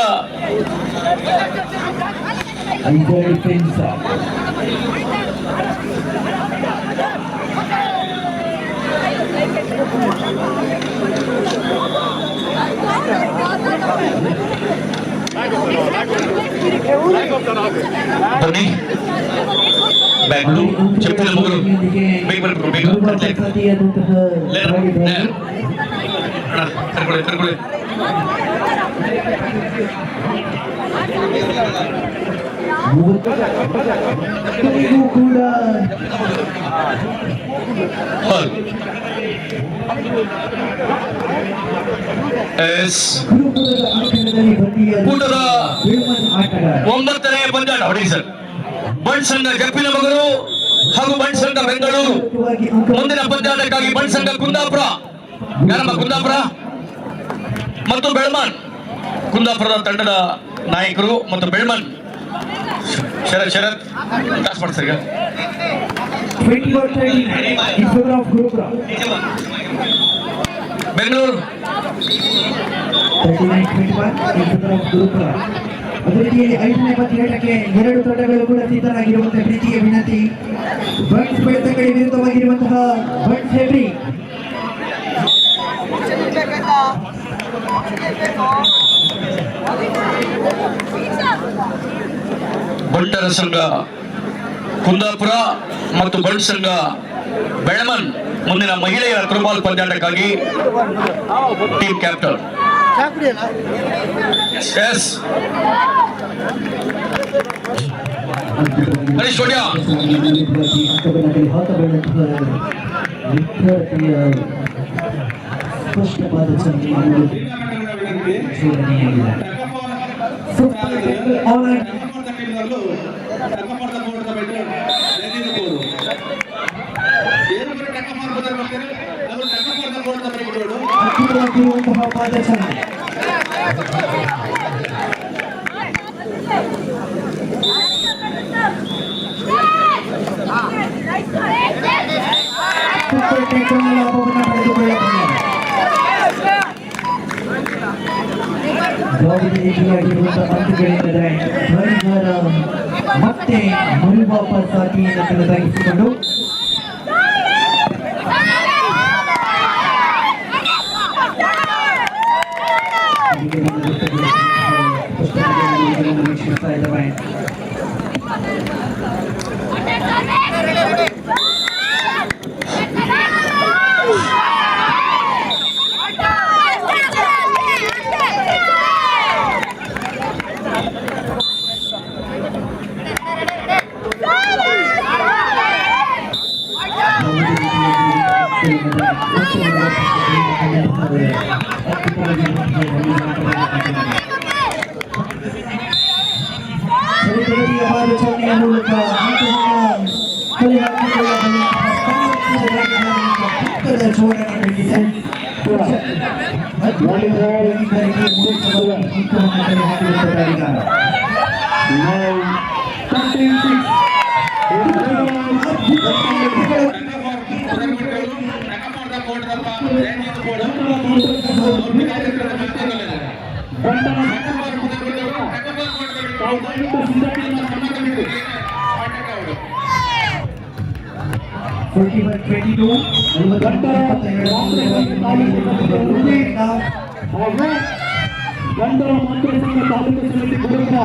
ಬನ್ನಿ. ಬೆಂಗಳೂರು ಜಪ್ಪಿನ ಮಗಳು ಬೇಗ ಕರ್ಕೊಳ್ಳಿ ಕೂಡ ಕೂಟದ 9ನೇ ಪಂದ್ಯಾಟ ಹೊಡಿ ಸರ್. ಬಂಡ್ ಸಂಘ ಜಪ್ಪಿನ ಮಗಳು ಹಾಗೂ ಬಂಡ್ ಸಂಘ ಬೆಂಗಳೂರು. ಮುಂದಿನ ಪಂದ್ಯಾಟಕ್ಕಾಗಿ ಬಂಡ್ ಸಂಘ ಕುಂದಾಪುರ ಯಾರಮ್ಮ ಕುಂದಾಪುರ ಮತ್ತು ಬೆಳ್ಮನ್ ಕುಂದಾಪುರದ ತಂಡದ ನಾಯಕರು ಮತ್ತು ಬೆಳ್ಮನ್ ಶರತ್ ಕ್ಲಾಸ್ ಮಾಡ್ತಾರೆ. ಬೆಂಗಳೂರು ಅದೇ ರೀತಿಯಲ್ಲಿ 5ನೇ ಪಂದ್ಯಾಟಕ್ಕೆ 2 ತಂಡಗಳು ಕೂಡ ಸಿದ್ಧರಾಗಿರುವಂತಹ ಪ್ರೀತಿಯ ವಿನಂತಿ. ಬಟ್ಸ್ ಬೆಳೆದ ಕಡೆ ವಿರುದ್ಧವಾಗಿರುವಂತಹ ಬಟ್ಸ್ ಹೆಬ್ರಿ ಬಂಟರ ಸಂಘ ಕುಂದಾಪುರ ಮತ್ತು ಬಂಡ್ ಸಂಘ ಬೆಳಮನ್ ಮುಂದಿನ ಮಹಿಳೆಯರ ಥ್ರೋಬಾಲ್ ಪಂದ್ಯಾಟಕ್ಕಾಗಿ ಟೀಮ್ ಕ್ಯಾಪ್ಟನ್ ಹರೀಶ್ ಕೋಟ್ಯಾ ಸ್ಪಷ್ಟವಾದ ಅದ್ಭುತವಾಗಿರುವಂತಹ ಪಾದಚಾರಣೆ. ಸೂಪರ್ ಟೆಕ್ನಾಲಜಿ ಲಾಭವನ್ನು ಪಡೆದುಕೊಳ್ಳಬಹುದು. ಯಾವುದೇ ರೀತಿಯಾಗಿರುವಂತಹ ಪಂದ್ಯಗಳಿದ್ದರೆ ಪರಿಹಾರ ಮತ್ತೆ ಮರು ವಾಪಸ್ ಆಗಿ ತೆಗೆದಾಗಿಸಿಕೊಂಡು ವೀಕ್ಷಿಸ್ತಾ ಇದ್ದಾವೆ. ಆಲೋಚನೆಯ ಮೂಲಕ ಗಂಧರ ಮಂತ್ರ ಸಂಘ ತಾಲೂಕು ಸಮಿತಿ ಗುರುಪುರ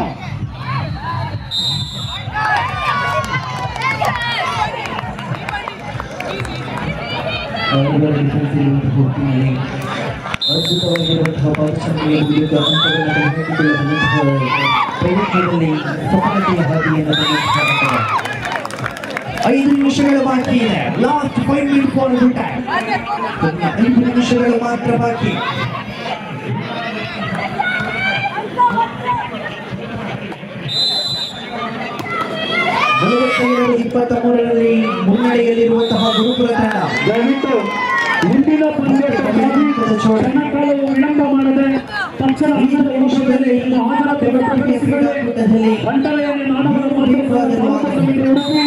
ಅದ್ಭುತವಾಗಿರುವಂತಹ ಪಾದಚಾರಿಯ ವಿರುದ್ಧ ಪ್ರಯತ್ನದಲ್ಲಿ ಸಫಲತೆಯ ಹಾದಿಯನ್ನು 5 ನಿಮಿಷಗಳು ಬಾಕಿ ಇದೆ. Last 5 minute for the time. 5 ನಿಮಿಷಗಳು ಮಾತ್ರ ಬಾಕಿ. ನಲವತ್ತೆರಡು 23ರಲ್ಲಿ ಮುನ್ನಡೆಯಲ್ಲಿರುವಂತಹ ಗುರುಪುರ ತಂಡ ದಯವಿಟ್ಟು ಮುಂದಿನ ಪಂದ್ಯಕಾಲವು ವಿಳಂಬ ಮಾಡದೆ ತಕ್ಷಣ ನಿಮಿಷದಲ್ಲಿ ಬಂಡಲೆಯಲ್ಲಿ ನಾಡವರ ಸಮಿತಿ ಉಡುಪಿ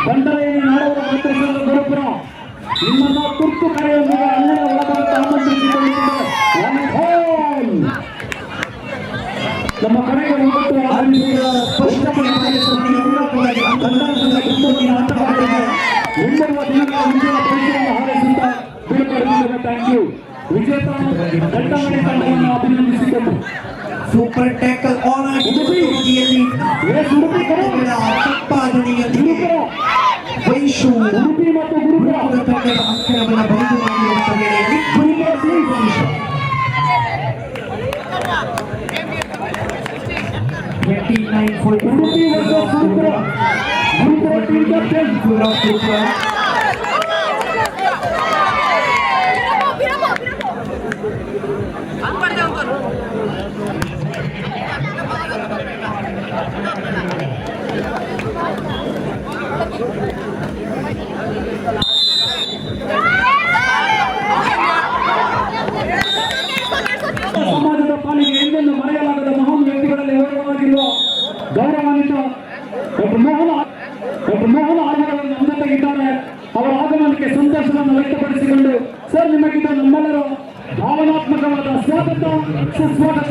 ಬಂಡಲೆಯಲ್ಲಿ ನಾಡವರ ಮಾತ್ರ ಸಂಘ ಗುರುಪುರ ನಿಮ್ಮನ್ನ ತುರ್ತು ಕರೆಯೊಂದಿಗೆ ಅಲ್ಲಿನ ಒಳಭಾಗಕ್ಕೆ ಆಮಂತ್ರಿಸಿಕೊಳ್ಳುತ್ತಿದೆ. ನಮ್ಮ ಕಡೆಗೆ ಮುಂಬರುವ ದಿನಗಳ ಮುಂದಿನ ಪರೀಕ್ಷೆಯನ್ನು ಹಾರೈಸುತ್ತಾ ಬೀಳ್ಕೊಡುತ್ತಿದ್ದೇವೆ. Thank you. ವಿಜೇತ ದಟ್ಟಮಣಿ ತಂಡವನ್ನು ಅಭಿನಂದಿಸಿಕೊಂಡು ಸೂಪರ್ ಟ್ಯಾಕಲ್ ಆನ್ ಉಡುಪಿಯಲ್ಲಿ ಸಂಪಾದನೆಯೊಂದಿಗೆ ವೈಶು ಉಡುಪಿ ಮತ್ತು ಗುರುಪುರ ತಂಡದ ಅಂಕಣವನ್ನು ಬಯಲು ಮಾಡಿರುವಂತಹ ವೇಳೆಯಲ್ಲಿ ಉಡುಪಿ ಮತ್ತು ಗುರುಪುರ ಗುರುಪುರ ಟೀಮ್ ಕ್ಯಾಪ್ಟನ್ ಸಮಾಜದ ಪಾಲಿಗೆ ಎಂದೆಂದು ಮರೆಯಲಾಗದ ಮಹಾನ್ ವ್ಯಕ್ತಿಗಳಲ್ಲಿ ಓರ್ವರಾಗಿರುವ ಗೌರವಾನ್ವಿತ ಡಾಕ್ಟರ್ ಮೋಹನ್ ಆಳ್ವರನ್ನು ನಮ್ಮ ಜೊತೆಗಿದ್ದಾರೆ. ಅವರ ಆಗಮನಕ್ಕೆ ಸಂತೋಷವನ್ನು ವ್ಯಕ್ತಪಡಿಸಿಕೊಂಡು ಸರ್ ನಿಮಗಿದ್ದ ನಮ್ಮೆಲ್ಲರ ಭಾವನಾತ್ಮಕವಾದ ಸ್ವಾಗತ ಸುಸ್ವಾಗತ.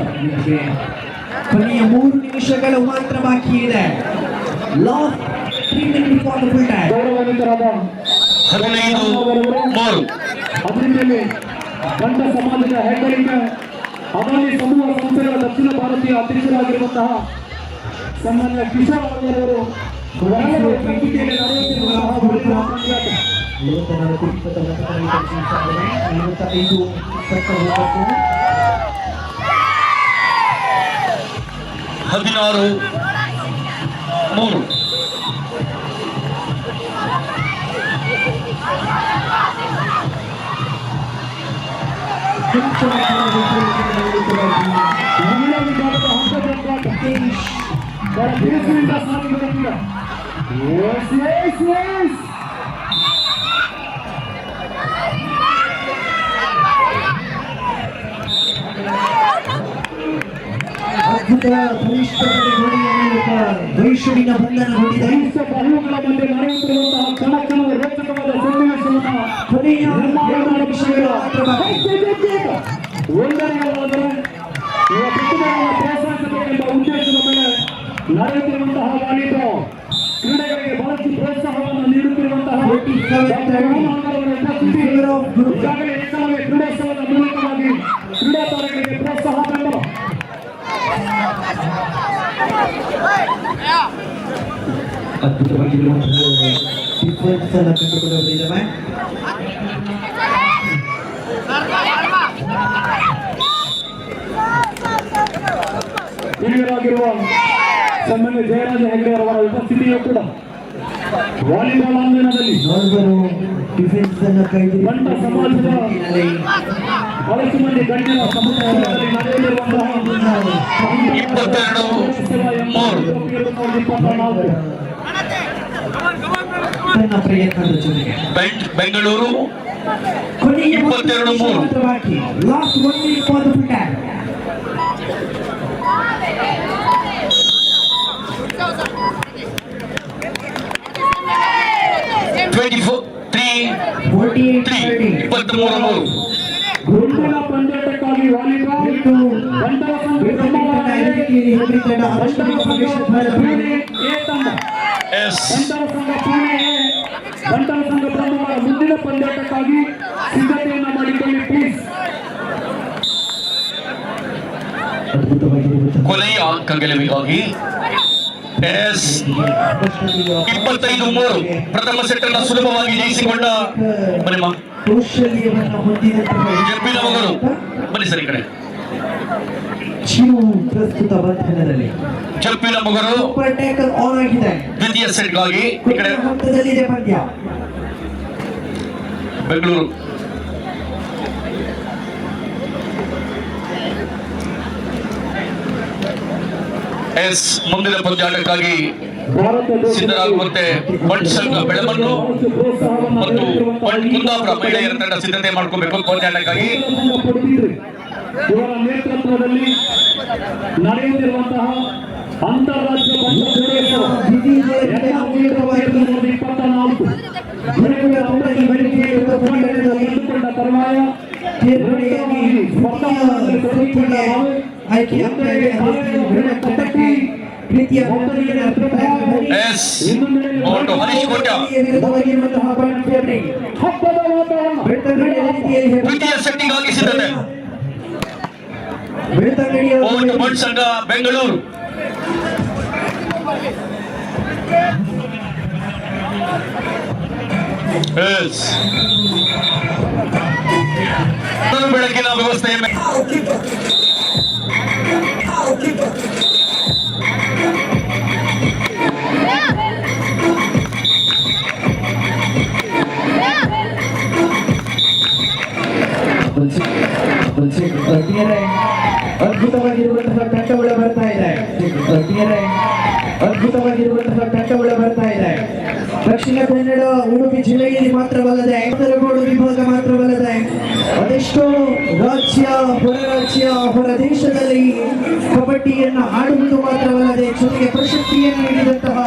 ಕೊನೆಯ 3 ನಿಮಿಷಗಳು ಮಾತ್ರ ಬಾಕಿ ಇದೆ. Last 3 minutes for the full time. ಗೌರವಾನ್ವಿತರಾದ 15-3 ಅದರಲ್ಲಿ ಬಂಟ ಸಮಾಜದ ಹೆಗ್ಗಳಿಕೆ ಅದಾನಿ ಸಮೂಹ ಸಂಸ್ಥೆಗಳ ದಕ್ಷಿಣ ಭಾರತೀಯ ಅಧ್ಯಕ್ಷರಾಗಿರುವಂತಹ ಸನ್ಮಾನ್ಯ ಕಿಶೋರ್ ಅವರವರು ಮಹಿಳಾ ವಿಭಾಗದ ಹಂತದ ಬಹಳ ಬಿರುಸಿನಿಂದ ಸಾಗಿಬರುತ್ತಿದೆ. ಅದ್ಭುತ ಬಲಿಷ್ಠ ಗೋಡೆಯ ಮೂಲಕ ವೈಶುವಿನ ಬಂಧನಗೊಂಡಿದೆ. ಬಾಹುಗಳ ಮಧ್ಯೆ ನಡೆಯುತ್ತಿರುವಂತಹ ಕಣಕಣದ ರೋಚಕವಾದ ಸನ್ನಿವೇಶವನ್ನು ಕೊನೆಯ 2 ನಿಮಿಷಗಳ ಒಂದನೆಯದಾದರೆ ನಡೆಯುತ್ತಿರುವಂತಹ ವಾಲಿಬಾಲ್ ಕ್ರೀಡೆಗಳಿಗೆ ಬಹಳಷ್ಟು ಪ್ರೋತ್ಸಾಹವನ್ನು ನೀಡುತ್ತಿರುವಂತಹ ಈಗಾಗಲೇ ಏಕಲವ್ಯ ಕ್ರೀಡೋತ್ಸವದ ಮೂಲಕವಾಗಿ ಕ್ರೀಡಾ ತಾರೆಗಳಿಗೆ ಪ್ರೋತ್ಸಾಹ ಬೆಂಬಲ. ಅದ್ಭುತವಾಗಿರುವಂತಹ ಡಿಫೆನ್ಸ್ ಅನ್ನು ಕಂಡುಕೊಳ್ಳುತ್ತಿದ್ದೇವೆ. ಹಿರಿಯರಾಗಿರುವ ಸನ್ಮಾನ್ಯ ಜಯರಾಜ ಹೆಗ್ಡೆ ಅವರ ಉಪಸ್ಥಿತಿಯೂ ಕೂಡ ವಾಲಿಬಾಲ್ ಆಂಗಣದಲ್ಲಿ ಡಿಫೆನ್ಸ್ ಅನ್ನು ಬಂಟ ಸಮಾಜದ ಬಹಳಷ್ಟು ಮಂದಿ ಗಣ್ಯರ ಸಮುದಾಯದಲ್ಲಿ ನಡೆಯಲಿರುವಂತಹ ಪ್ರಯತ್ನದ ಜೊತೆಗೆ Bengaluru 22-3 last 1 minute for the full time. ಗುಂಡಿನ ಪಂದ್ಯಾಟಕ್ಕಾಗಿ ವಾಲಿಬಾಲ್ ಬಂಟರ ಸಂಘ ಬ್ರಹ್ಮವರ ಮುಂದಿನ ಪಂದ್ಯಾಟಕ್ಕಾಗಿ ಸಿದ್ಧತೆಯನ್ನು ಮಾಡಿಕೊಳ್ಳಿ ಪ್ಲೀಸ್. ಕೊನೆಯ ಅಂಕಗಳಿಗಾಗಿ 25-3 ಪ್ರಥಮ ಸೆಟ್ ಅನ್ನು ಸುಲಭವಾಗಿ ಜಯಿಸಿಕೊಂಡ ಜಪ್ಪಿನವರು ಬನ್ನಿ ಸರಿ ಕಡೆ ಪ್ರಸ್ತುತ ಬಂಧನದಲ್ಲಿ ಜಪ್ಪಿನ ಮಗರು ದ್ವಿತೀಯ ಸೆಟ್ಗಾಗಿ ಹಂತದಲ್ಲಿದೆ ಪಂದ್ಯ. ಬೆಂಗಳೂರು ಮುಂದಿನ ಪಂದ್ಯಾಟಕ್ಕಾಗಿ ಸಿದ್ಧರಾಗುವಂತೆ ಬಂಟ್ ಸಂಘ ಬೆಳಮಣ್ಣು ಮತ್ತು ಕುಂದಾಪುರ ಮಹಿಳೆಯರ ತಂಡ ಸಿದ್ಧತೆ ಮಾಡ್ಕೋಬೇಕು ಪಂದ್ಯಾಟಕ್ಕಾಗಿ. ಇವರ ನೇತೃತ್ವದಲ್ಲಿ ನಡೆಯುತ್ತಿರುವಂತಹ ಅಂತಾರಾಜ್ಯ ತರುವಾಯ ದ್ವಿತೀಯ ಸೆಟ್ಟಿಗಾಗಿ ಸಿದ್ಧತೆ ಬಂಟ್ ಸಂಘ ಬೆಂಗಳೂರು ಬೆಳಕಿನ ವ್ಯವಸ್ಥೆಯ ಅದ್ಭುತವಾಗಿರುವಂತಹ ತಂಡಗಳು ಬರ್ತಾ ಇದೆ. ಅದ್ಭುತವಾಗಿರುವಂತಹ ತಂಡಗಳು ಬರ್ತಾ ಇದೆ. ದಕ್ಷಿಣ ಕನ್ನಡ ಉಡುಪಿ ಜಿಲ್ಲೆಯಲ್ಲಿ ಮಾತ್ರವಲ್ಲದೆ ಕಾಸರಗೋಡು ವಿಭಾಗ ಮಾತ್ರವಲ್ಲದೆ ಅದೆಷ್ಟೋ ರಾಜ್ಯ ಹೊರ ರಾಜ್ಯ ಹೊರ ದೇಶದಲ್ಲಿ ಕಬಡ್ಡಿಯನ್ನು ಆಡುವುದು ಮಾತ್ರವಲ್ಲದೆ ಜೊತೆಗೆ ಪ್ರಶಸ್ತಿಯನ್ನು ನೀಡಿದಂತಹ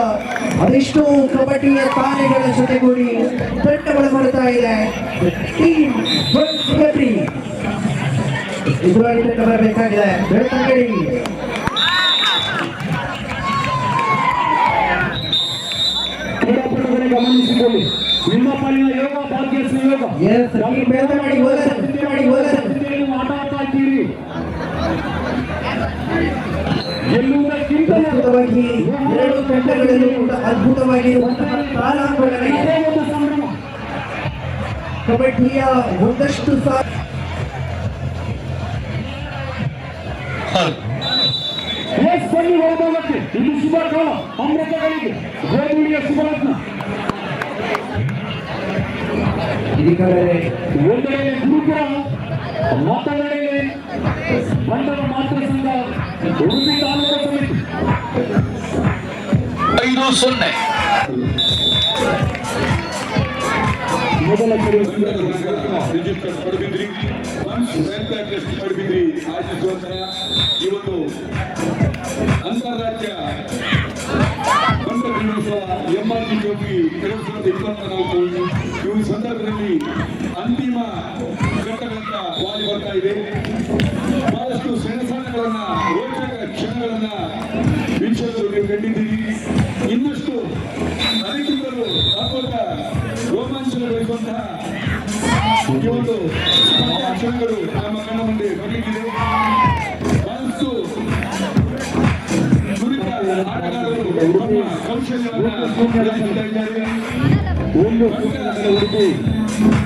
ಅದೆಷ್ಟೋ ಕಬಡ್ಡಿಯ ತಾರೆಗಳ ಜೊತೆಗೂಡಿ ತಂಡಗಳು ಬರ್ತಾ ಇದೆ. ಟೀಮ್ ಎದುರಾಳಿ ತಂಡ ಬರಬೇಕಾಗಿದೆ. ಬೆಳ್ತಂಗಡಿ ಕ್ರೀಡಾಪಟುಗಳೇ ಗಮನಿಸಿಕೊಳ್ಳಿ. ನಿಮ್ಮ ಪಾಲಿನ ಯೋಗ ಭಾಗ್ಯಶ್ರೀ ಯೋಗ ಆಟ ಆಡ್ತಾ ಇದ್ದೀರಿ. ಗೆಲ್ಲುವುದಕ್ಕಿಂತ ಅದ್ಭುತವಾಗಿ ಎರಡು ತಂಡಗಳಲ್ಲಿ ಅದ್ಭುತವಾಗಿರುವಂತಹ ತಾರಾಂಗಣಗಳಿದೆ. ಸಂಭ್ರಮ ಕಬಡ್ಡಿಯ ಒಂದಷ್ಟು ಬನ್ನಿ ಹೊರಭಾಗಕ್ಕೆ. ಇದು ಶುಭ ಕಾಲ. ಅಮೃತಗಳಿಗೆ ಗೋಧುಳಿಯ ಶುಭರತ್ನ. ಒಂದೆಡೆ ಗುರುಪುರ, ಮತ್ತೊಂದೆಡೆ ಬಂಡರ ಮಾತೃ ಸಂಘ ಉಡುಪಿ ತಾಲೂಕು ಸಮಿತಿ. 5-0 ಮೊದಲ ರಿಜಿಸ್ಟರ್ ಪಡುಬಿದ್ರಿ ಪಡುಬಿದ್ರಿ ಆಶಿಸುವಂತಹ ಈ ಒಂದು ಅಂತಾರಾಜ್ಯ ಬಂಡ ಕ್ರೀಡೋತ್ಸವ MRG ಟ್ರೋಫಿ 2024 ಈ ಸಂದರ್ಭದಲ್ಲಿ ಅಂತಿಮ ಘಟ್ಟಗಳತ್ತ ವಾಲಿ ಬರ್ತಾ ಇದೆ. ಬಹಳಷ್ಟು ಸೆಣಸಾಟಗಳನ್ನ ರೋಚಕ ಕ್ಷಣಗಳನ್ನ ವೀಕ್ಷಕರು ಕ್ಷಣಗಳು ನಮ್ಮ ಕಣ್ಣ ಮುಂದೆ ಬರಲಿಕ್ಕಿದೆ. ಬಹಳಷ್ಟು ನುರಿತ ಆಟಗಾರರು ತಮ್ಮ ಕೌಶಲ್ಯವನ್ನು ಪ್ರದರ್ಶಿಸ್ತಾ ಇದ್ದಾರೆ.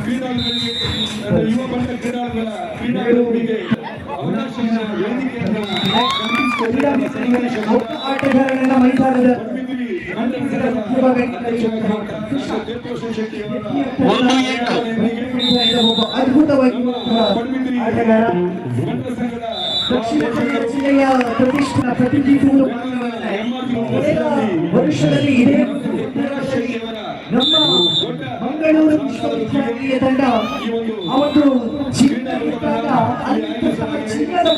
ಕ್ರೀಡಾಳುಗಳಿಗೆ ಯುವ ಬಂಡ ಕ್ರೀಡಾಳುಗಳಿಗೆ ಅವಕಾಶಗಳ ವೇದಿಕೆಯನ್ನು ಆಟಗಾರರನ್ನ ಮೈದಾನದ ಅದ್ಭುತವಾಗಿ ಆಟಗಾರ ದಕ್ಷಿಣ ಕನ್ನಡ ಜಿಲ್ಲೆಯ ಪ್ರತಿನಿಧಿಸುವುದು ವರ್ಷದಲ್ಲಿ ಇದೇ ನಮ್ಮ ಮಂಗಳೂರು ವಿಶ್ವವಿದ್ಯಾಲಯ ತಂಡ ಆ ಒಂದು ಚಿನ್ನದ ಚಿನ್ನದ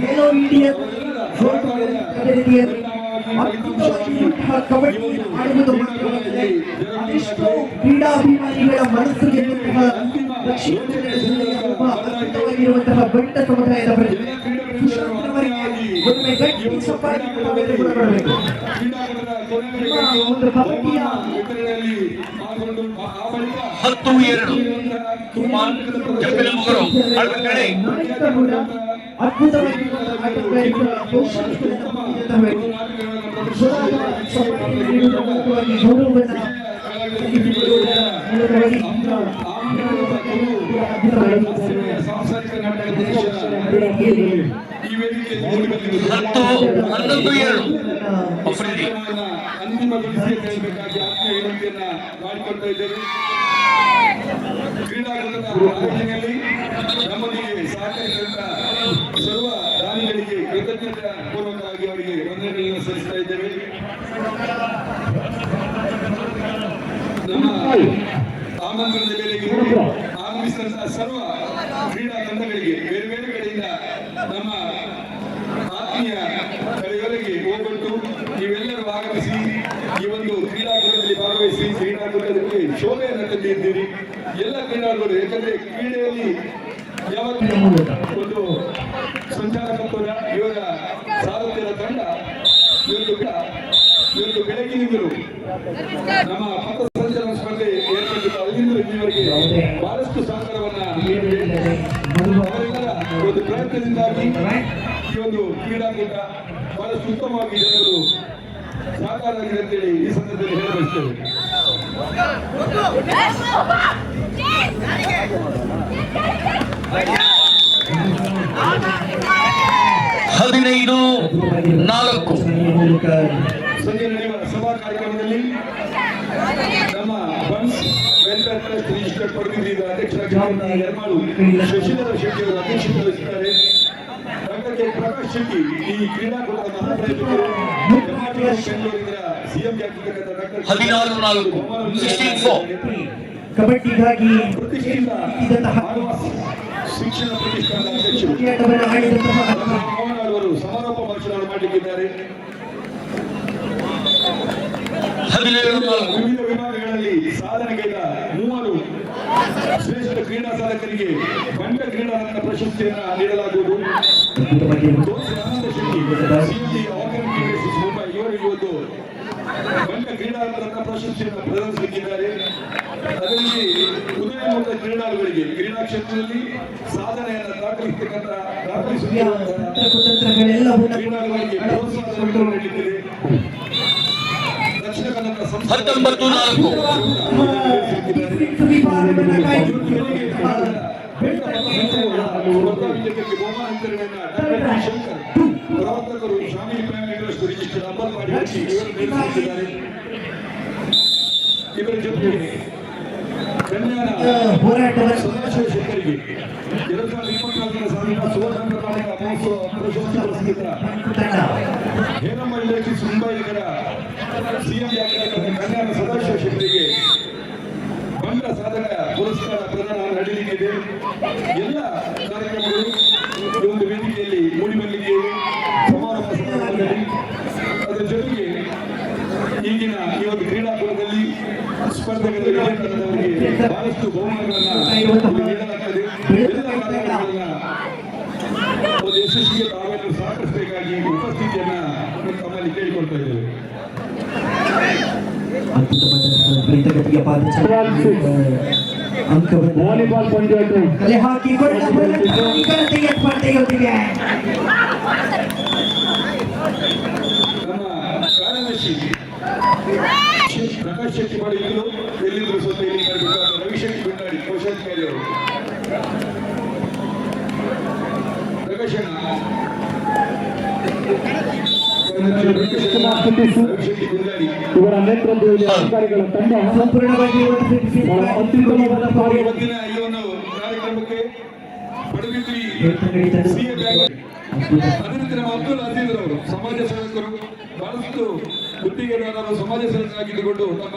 ಖೇಲೋ ಇಂಡಿಯಾ ಕಬಡ್ಡಿ ಆಡುವುದು ಮಾತ್ರವಲ್ಲದೆ ಅದೆಷ್ಟೋ ಕ್ರೀಡಾಭಿಮಾನಿಗಳ ಮನಸ್ಸು ಗೆಲ್ಲುವಂತಹ ದಕ್ಷಿಣ ಕನ್ನಡ ಜಿಲ್ಲೆಯ ಒಬ್ಬ ಅದ್ಭುತವಾಗಿರುವಂತಹ ಬಂಟ ಸಮುದಾಯದ ಪ್ರಜೆ ಒಮ್ಮೆ ಗಟ್ಟಿ ಚಪ್ಪಾಳೆ ತಾವೆಲ್ಲರೂ ಕೂಡ ಮಾಡಬೇಕು. ಒಂದು ಕಬಡ್ಡಿಯ 10-2 ಅದ್ಭುತವಾಗಿ ಸಾಂಸಾರಿಕ ನಾಟಕ ಈ ವೇದಿಕೆಯಲ್ಲಿ ಅಂತಿಮಗೊಳಿಸಿ ಹೇಳಬೇಕಾಗಿ ಆತ್ಮೀಯ ವಿನಂತಿಯನ್ನ ಮಾಡಿಕೊಳ್ತಾ ಇದ್ದೇವೆ. ಕ್ರೀಡಾಕೂಟದ ಆಯೋಜನೆಯಲ್ಲಿ ನಮ್ಮೊಂದಿಗೆ ಸಹಕರಿಸಿದ ಸರ್ವ ದಾನಿಗಳಿಗೆ ಕೃತಜ್ಞತೆ ಪೂರ್ವಕವಾಗಿ ಅವರಿಗೆ ವಂದನೆಗಳನ್ನು ಸಲ್ಲಿಸ್ತಾ ಇದ್ದೇವೆ. ನಮ್ಮ ಆಮಂತ್ರಣದ ಮೇರೆಗೆ ಆಗಮಿಸಿದಂತಹ ಸರ್ವ ಕ್ರೀಡಾ ತಂಡಗಳಿಗೆ ಬೇರೆ ಬೇರೆ ಕಡೆಯಿಂದ ನಮ್ಮ ಆತ್ಮೀಯ ಕಡೆಯವರೆಗೆ ಹೋಗ್ಬಿಟ್ಟು ನೀವೆಲ್ಲರೂ ಆಗಮಿಸಿ ಈ ಒಂದು ಕ್ರೀಡಾಕೂಟದಲ್ಲಿ ಭಾಗವಹಿಸಿ ಕ್ರೀಡಾಕೂಟಕ್ಕೆ ಶೋಭೆಯನ್ನು ತಂದಿದ್ದೀರಿ ಎಲ್ಲ ಕ್ರೀಡಾಳುಗಳು. ಯಾಕಂದ್ರೆ ಕ್ರೀಡೆಯಲ್ಲಿ ಯಾವತ್ತೂ ಒಂದು ಸಂಚಾಲಕತ್ವದ ಇವರ ಸಾರಥ್ಯದ ತಂಡ ಇವತ್ತು ಬೆಳಗಿನಿಂದಲೂ ನಮ್ಮ ಪಥಸಂಚಲನ ಸ್ಪರ್ಧೆ ಏರ್ಪಟ್ಟಿದ್ದು ಅಲ್ಲಿಂದ ಇಲ್ಲಿವರೆಗೆ ಬಹಳಷ್ಟು ಸಹಕಾರವನ್ನ ನೀಡಿದೆ. ಅವರೆಲ್ಲರ ಒಂದು ಪ್ರಯತ್ನದಿಂದಾಗಿ ಈ ಒಂದು ಕ್ರೀಡಾಕೂಟ ಬಹಳಷ್ಟು ಉತ್ತಮವಾಗಿ ಜನರು ಸಹಕಾರವಾಗಿದೆ ಅಂತೇಳಿ ಈ ಸಂದರ್ಭದಲ್ಲಿ ಹೇಳಬಯಸ್ತೇವೆ. 15-4 ಸಂಜೆ ನಡೆಯುವ ಸಭಾ ಕಾರ್ಯಕ್ರಮದಲ್ಲಿ ನಮ್ಮ ಬನ್ಸ್ ವೆಲ್ಫೇರ್ ಟ್ರಸ್ಟ್ ರಿಜಿಸ್ಟರ್ಡ್ ಪಡುಬಿದ್ರಿಯ ಅಧ್ಯಕ್ಷರಾಗಿರುವಂತಹ ಯರ್ಮಾಳು ಶಶಿಧರ ಶೆಟ್ಟಿ ಅವರು ಅಧ್ಯಕ್ಷತೆ ವಹಿಸುತ್ತಾರೆ. ಡಾಕ್ಟರ್ ಕೆ ಪ್ರಕಾಶ್ ಶೆಟ್ಟಿ ಈ ಕ್ರೀಡಾಕೂಟದ ಮಹಾಪ್ರಯೋಜಕರು. ಬೆಂಗಳೂರಿನ ಸಿಎಂ ಆಗಿರ್ತಕ್ಕಂಥ ಡಾಕ್ಟರ್ 14-4 ಕಬಡ್ಡಿಗಾಗಿ ಶಿಕ್ಷಣ ಪ್ರತಿಷ್ಠಾನದ ಅಧ್ಯಕ್ಷರು ಅವರು ಸಮಾರೋಪ ಭಾಷಣ ಮಾಡಲಿಕ್ಕಿದ್ದಾರೆ. ವಿವಿಧ ವಿಭಾಗಗಳಲ್ಲಿ ಸಾಧನೆಗೈದ 3 ಶ್ರೇಷ್ಠ ಕ್ರೀಡಾ ಸಾಧಕರಿಗೆ ಬಂಟ ಕ್ರೀಡಾರತ್ನ ಪ್ರಶಸ್ತಿಯನ್ನು ನೀಡಲಾಗುವುದು. ಆನಂದ ಶೆಟ್ಟಿ ಮುಂಬೈ ಇವರು ಇವತ್ತು ಬಂಟ ಕ್ರೀಡಾರತ್ನ ಪ್ರಶಸ್ತಿಯನ್ನು ಪ್ರದರ್ಶಿಸಲಿದ್ದಾರೆ. ಅದರಲ್ಲಿ ಉದಯೋನ್ಮುಖ ಕ್ರೀಡಾಳುಗಳಿಗೆ ಕ್ರೀಡಾ ಕ್ಷೇತ್ರದಲ್ಲಿ ಸಾಧನೆಯನ್ನು ಕ್ರೀಡಾಳುಗಳಿಗೆ ಪ್ರೋತ್ಸಾಹ ನೀಡುತ್ತಿದೆ. ದಕ್ಷಿಣ ಕನ್ನಡ 19-4 ಪ್ರವರ್ತಕರು ಸ್ವಾಮಿ ಪ್ರೇಮಿಗಳಷ್ಟು ರಿಜಿಸ್ಟರ್ ಅಮಲ್ ಮಾಡಿ ನೀಡುತ್ತಿದ್ದಾರೆ. ಇವರ ಜೊತೆಗೆ ಸದಾಶಿವ ಶೆಟ್ಟರಿಗೆ 2024 ಸಾಲಿನ ಸುವರ್ಣ ಕರ್ನಾಟಕ ಮಹೋತ್ಸವ ಪ್ರಶಸ್ತಿ ಪುರಸ್ಕೃತ ಹೇರಮ್ಮ ಇಂಡಸ್ಟ್ರೀಸ್ ಮುಂಬೈ ಇದರ ಸಿಎಂ ಆಗಿರ್ತಕ್ಕಂಥ ಕಲ್ಯಾಣ ಸದಾಶಿವ ಶೆಟ್ಟರಿಗೆ ಬಂಡ ಸಾಧಕ ಪುರಸ್ಕಾರ ಪ್ರದಾನ ನಡೆಯಲಿಕ್ಕಿದೆ. ಎಲ್ಲ ಕಾರ್ಯಕ್ರಮಗಳು ಈ ಒಂದು ವೇದಿಕೆಯಲ್ಲಿ ಮೂಡಿಬರಲಿಕ್ಕೆ ಸಮಾರಂಭ ಸಂದರ್ಭದಲ್ಲಿ. ಅದರ ಜೊತೆಗೆ ಈಗಿನ ಈ ಒಂದು ಕ್ರೀಡಾಕೂಟದಲ್ಲಿ ಸ್ಪರ್ಧೆಗಳಲ್ಲಿ ಬಹಳಷ್ಟು ಬಹುಮಾನಗಳನ್ನು ನೀಡಲಾಗುತ್ತದೆ. ಎಲ್ಲ ಕಾರ್ಯಕ್ರಮಗಳನ್ನ ಒಂದು ಯಶಸ್ವಿಗೆ ತಾವೆಲ್ಲರೂ ಸಹಕರಿಸಬೇಕಾಗಿ ಉಪಸ್ಥಿತಿಯನ್ನ ತಮ್ಮಲ್ಲಿ ಕೇಳಿಕೊಳ್ತಾ ಇದ್ದೇವೆ. ತ್ವರಿತಗತಿಯ ವಾಲಿಬಾಲ್ ಪಂದ್ಯಾಟ ಕಲೆ ಹಾಕಿಕೊಳ್ಳ ಸ್ಪರ್ಧೆಯೊಂದಿಗೆ ನಮ್ಮ ಕಾರ್ಯದರ್ಶಿ ಪ್ರಕಾಶ್ ಶೆಟ್ಟಿ ಮಾಡಿದ್ರು ಎಲ್ಲಿದ್ರು ಸ್ವಲ್ಪ ಇಲ್ಲಿ ಬರಬೇಕು ರವಿಶೆಟ್ಟಿ ಬಿಂದಾಡಿ ಕೋಶಾಧಿಕಾರಿ ಅವರು ಪ್ರಕಾಶ್ ಇವರ ನೇತೃತ್ವದಲ್ಲಿ ಅಧಿಕಾರಿಗಳ ತಂಡ ಸಂಪೂರ್ಣವಾಗಿ ಅತ್ಯುತ್ತಮವಾದ ಕಾರ್ಯ ಇವತ್ತಿನ ಈ ಒಂದು ಕಾರ್ಯಕ್ರಮಕ್ಕೆ ಪಡುಬಿದ್ರಿ ಅದೇ ರೀತಿ ನಮ್ಮ ಅಬ್ದುಲ್ ಅಜೀಜ್ ಅವರು ಸಮಾಜ ಸೇವಕರು ಬಹಳಷ್ಟು ಗುತ್ತಿಗೆದಾರರು ಸಮಾಜ ಸೇವಕರಾಗಿದ್ದುಕೊಂಡು ನಮ್ಮ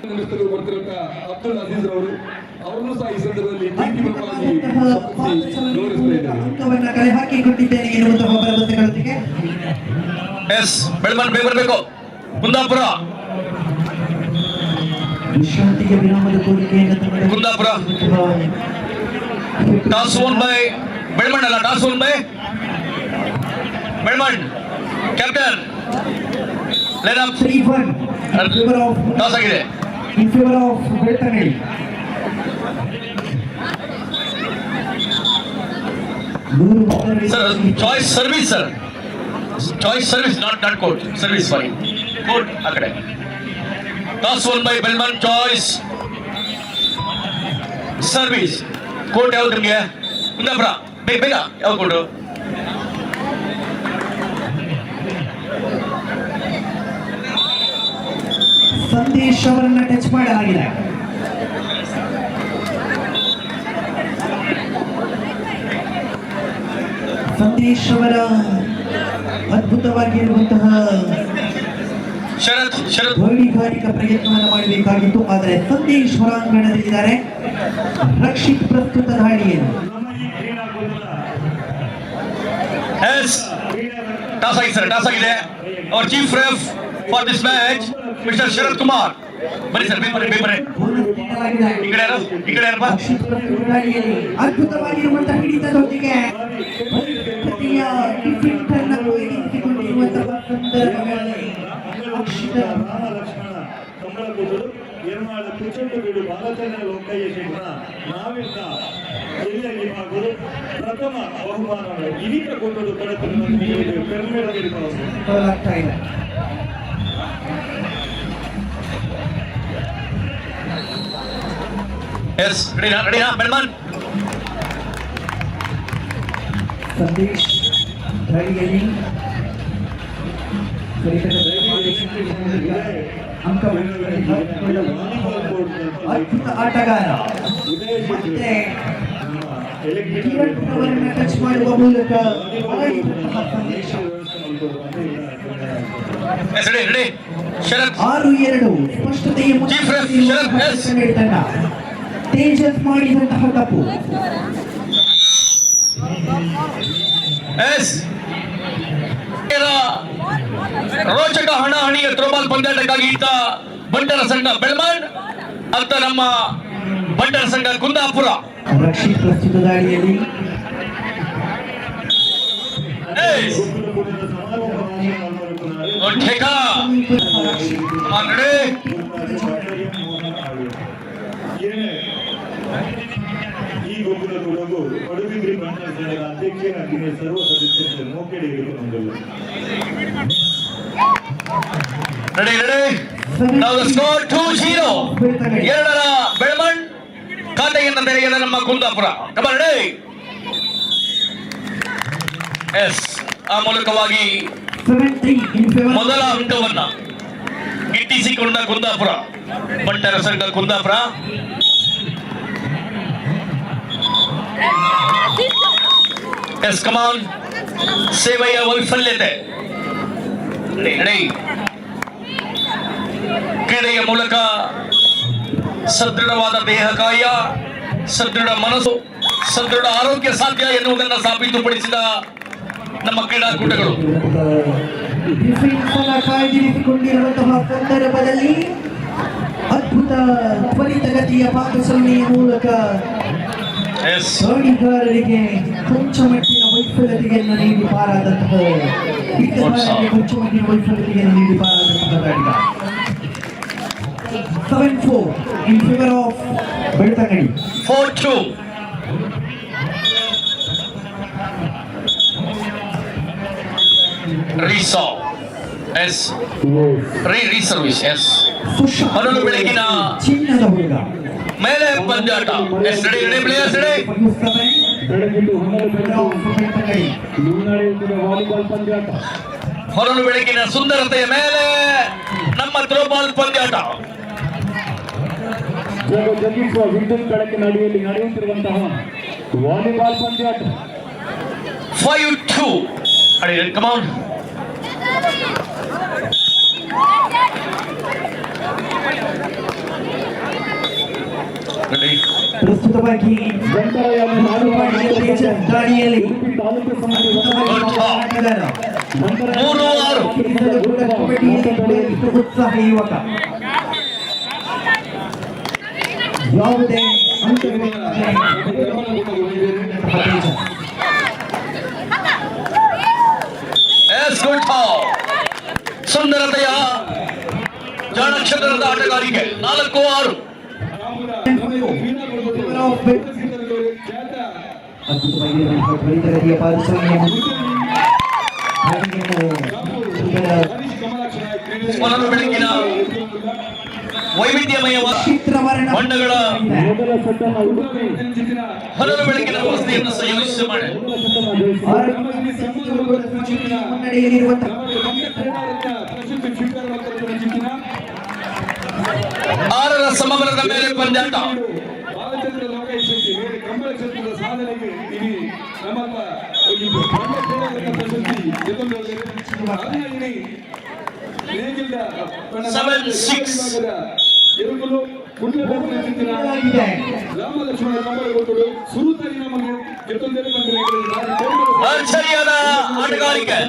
ನಡೆಸಲು ಬರ್ತಿರುವಂತ ಅಬ್ದುಲ್ ಅಜೀಜ್ ಅವರು ಅವರನ್ನು ಸಹ ಈ ಸಂದರ್ಭದಲ್ಲಿ ಪ್ರೀತಿಪೂರ್ವಕವಾಗಿ ಗೌರವಿಸ್ತಾ ಇದ್ದಾರೆ. ಅಂಕವನ್ನ ಕಲೆ ಹಾಕಿಕೊಂಡಿದ್ದೇನೆ ಎನ್ನುವಂತಹ ಭರವಸೆಗಳೊಂದಿಗೆ ಎಸ್ ಬೆಳಮನ್ ಬೇಗ ಬರಬೇಕು ಕುಂದಾಪುರ ವಿಶ್ರಾಂತಿಗೆ ವಿರಾಮದ ಕೋರಿಕೆಯನ್ನು Kundapura toss won by Belman ಅಲ್ಲ toss won by Belman captain line up 3-1 toss ಆಗಿದೆ in favour of Belthangady. Sir choice service sir choice service not court service for court ಆ ಕಡೆ toss won by Belman choice service court ಯಾವ್ದು ನಿಮಗೆ ಕುಂದಾಪುರ ಬೇಗ ಬೇಗ ಯಾವ ಕೋರ್ಟು ಸಂದೇಶ್ ಅವರನ್ನ ಟಚ್ ಮಾಡಲಾಗಿದೆ. ಸಂದೇಶ್ ಅವರ ಅದ್ಭುತವಾಗಿರುವಂತಹ ವೈಣಿಕಾರಿಕ ಪ್ರಯತ್ನವನ್ನು ಮಾಡಬೇಕಾಗಿತ್ತು, ಆದರೆ ಸಂದೇಶ್ ಹೊರಾಂಗಣದಲ್ಲಿದ್ದಾರೆ. ರಕ್ಷಿತ್ ಪ್ರಸ್ತುತ ದಾಳಿಯನ್ನು ಟಾಸ್ ಆಗಿದೆ ಸರ್ ಟಾಸ್ ಆಗಿದೆ our chief ref for this match mister Sharath Kumar ಬನ್ನಿ ಸರ್ ಬೇರೆ ಬೇರೆ ಈ ಕಡೆ ಯಾರಪ್ಪ ಅದ್ಭುತವಾಗಿರುವಂತಹ ಹಿಡಿತದೊಂದಿಗೆ ಪ್ರತಿಯ ಡಿಫೆಂಟ್ ಅನ್ನು ವೈರಿಸಿಕೊಂಡಿರುವಂತಹ ಸಂದರ್ಭಗಳಲ್ಲಿ ಪ್ರಥಮ ಬಹುಮಾನವನ್ನು ಇದೀಗ ಕೊಟ್ಟರು ಬದಲಾಗ್ತಾ ಇದೆ. ಎಸ್ ರೆಡಿನಾ ಬೆಲ್ಮನ್ ಸಂದೇಶ್ ದಾಳಿಯಲ್ಲಿ ಅದ್ಭುತ ಆಟಗಾರ ಮತ್ತೆ ಅವರನ್ನು ಟಚ್ ಮಾಡುವ ಮೂಲಕ ಸಂದೇಶ 6-2 ಸ್ಪಷ್ಟತೆಯ ತಂಡ ತೇಜಸ್ ಮಾಡಿದಂತಹ ತಪ್ಪು. ರೋಚಕ ಹಣಾಹಣಿಯ ಥ್ರೋಬಾಲ್ ಪಂದ್ಯಾಟಕ್ಕಾಗಿ ಇದ್ದ ಬಂಟರ ಸಂಘ ಬೆಳಮಣ್ ಅಂತ ನಮ್ಮ ಬಂಟರ ಸಂಘ ಕುಂದಾಪುರ. ರಕ್ಷಿತ್ ಪ್ರಸ್ತುತ ದಾಳಿಯಲ್ಲಿ ಈ ಗೊಬ್ಬರ ಕೊಡಗು ಪಡುಬಿದ್ರಿ ಬಂಟರ ಸಂಘದ ಅಧ್ಯಕ್ಷರಾಗಿ ಸರ್ವ ಸದಸ್ಯರು ಮೋಕೆಡೆ ನಮ್ಮದಲ್ಲ. ಎರಡರ ಬೆಳಮಣ್ ಖಾತೆಯನ್ನು ತೆರೆಯದ ನಮ್ಮ ಕುಂದಾಪುರ. ಎಸ್ ಆ ಮೂಲಕವಾಗಿ ಮೊದಲ ಅಂಕವನ್ನ ಗಿಟ್ಟಿಸಿಕೊಂಡ ಕುಂದಾಪುರ ಬಂಟರ ಸಂಘ ಕುಂದಾಪುರ. ಎಸ್ ಕಮಾನ್ ಸೇವೆಯ ವೈಫಲ್ಯತೆ ಕ್ರೀಡೆಯ ಮೂಲಕ ಸದೃಢವಾದ ದೇಹಕಾಯ, ಸದೃಢ ಮನಸ್ಸು, ಸದೃಢ ಆರೋಗ್ಯ ಸಾಧ್ಯ ಎನ್ನುವುದನ್ನು ಸಾಬೀತುಪಡಿಸಿದ ನಮ್ಮ ಕ್ರೀಡಾಕೂಟಗಳು. ಕಾಯ್ದಿರಿಸಿಕೊಂಡಿರುವಂತಹ ಸಂದರ್ಭದಲ್ಲಿ ಅದ್ಭುತ ತ್ವರಿತಗತಿಯ ಪಾಕಸರಣೆಯ ಮೂಲಕ ದಾಳಿಗಾರರಿಗೆ ಕೊಂಚ ಮಟ್ಟಿನ ವೈಫಲ್ಯತೆಯನ್ನು ನೀಡಿ ಪಾರಾದಂತಹ ಕೊಂಚ ಮಟ್ಟಿನ ವೈಫಲ್ಯತೆಯನ್ನು ನೀಡಿ ಪಾರಾದಂತಹ ದಾಳಿಗಾರ. 7-4 in favor of Beltangadi. 4-2. Resolve. Yes. Re-service. Yes. ಹರಳು ಬೆಳಗಿನ ಚಿನ್ನದ ಹುಡುಗ ಮೇಲೆ ಪಂದ್ಯಾಟ. Yes, ready players ready. ಹೊರಳು ಬೆಳಗಿನ ಸುಂದರತೆಯ ಮೇಲೆ ನಮ್ಮ ಥ್ರೋಬಾಲ್ ಪಂದ್ಯಾಟ. ಜಗಿಸುವ ವಿದ್ಯುತ್ ಬೆಳಕಿನ ಅಡಿಯಲ್ಲಿ ನಡೆಯುತ್ತಿರುವಂತಹ ವಾಲಿಬಾಲ್ ಪಂದ್ಯಾಟ. 5-2. Come on. Ready. ಪ್ರಸ್ತುತವಾಗಿ ದಾಳಿಯಲ್ಲಿ 3-6. ಉತ್ಸಾಹ ಯುವಕ ಯಾವುದೇ ಸುಂದರತೆಯ ಜಾಣಕ್ಷರದ ಆಟಗಾರಿಕೆ 4-6. ತ್ವರಿತಗತಿಯ ಹೊರಳು ಬೆಳಕಿನ ವೈವಿಧ್ಯಮಯ ಬಣ್ಣಗಳ ಹೊರಳು ಬೆಳಕಿನ ವ್ಯವಸ್ಥೆಯನ್ನು ಸಂಯೋಜಿಸಿ ಮಾಡಿ ಆರರ ಸಮಬಲದ ಮೇಲೆ ಪಂದ್ಯಾಟ. ಅಚ್ಚರಿಯಾದ ಆಟಗಾರಿಕೆ.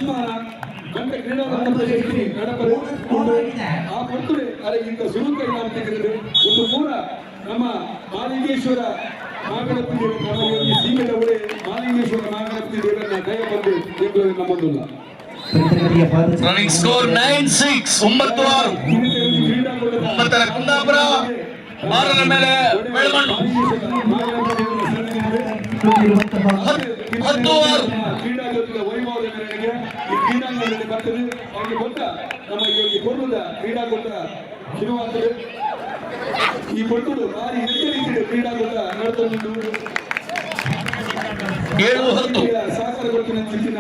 ನಮ್ಮ ಮಾಲಿಂಗೇಶ್ವರ ನಾಗರತ್ನ ಸೀಮೆದವರೇ ಮಾಲಿಂಗೇಶ್ವರ ನಾಗರತ್ನ ದೇವರನ್ನ ದಯ ಬಂದು ದೇವರು ನಮ್ಮದಲ್ಲ. Running score 9-6. 9-6. 9ರ ಕುಂದಾಪುರ, 6ರ ಮೇಲೆ ಬೆಳಮಣ್ಣು. 10-6. ಕ್ರೀಡಾ ಜಗತ್ತಿನ ವೈಭವದ ಮೇರೆಗೆ ಈ ಕ್ರೀಡಾಂಗಣದಲ್ಲಿ ಬರ್ತದೆ. ಅವರಿಗೆ ಗೊತ್ತ ನಮ್ಮ ಈ ಕೊಡುದ ಕ್ರೀಡಾಕೂಟ ಶುರುವಾಗ್ತದೆ. ಈ ಕೊಟ್ಟುಡು ಭಾರಿ ಎಚ್ಚರಿಕೆ ಕ್ರೀಡಾಕೂಟ ನಡೆದುಕೊಂಡು 7-10. ಸಹಕಾರ ಕೊಟ್ಟಿನ ಚಿಕ್ಕಿನ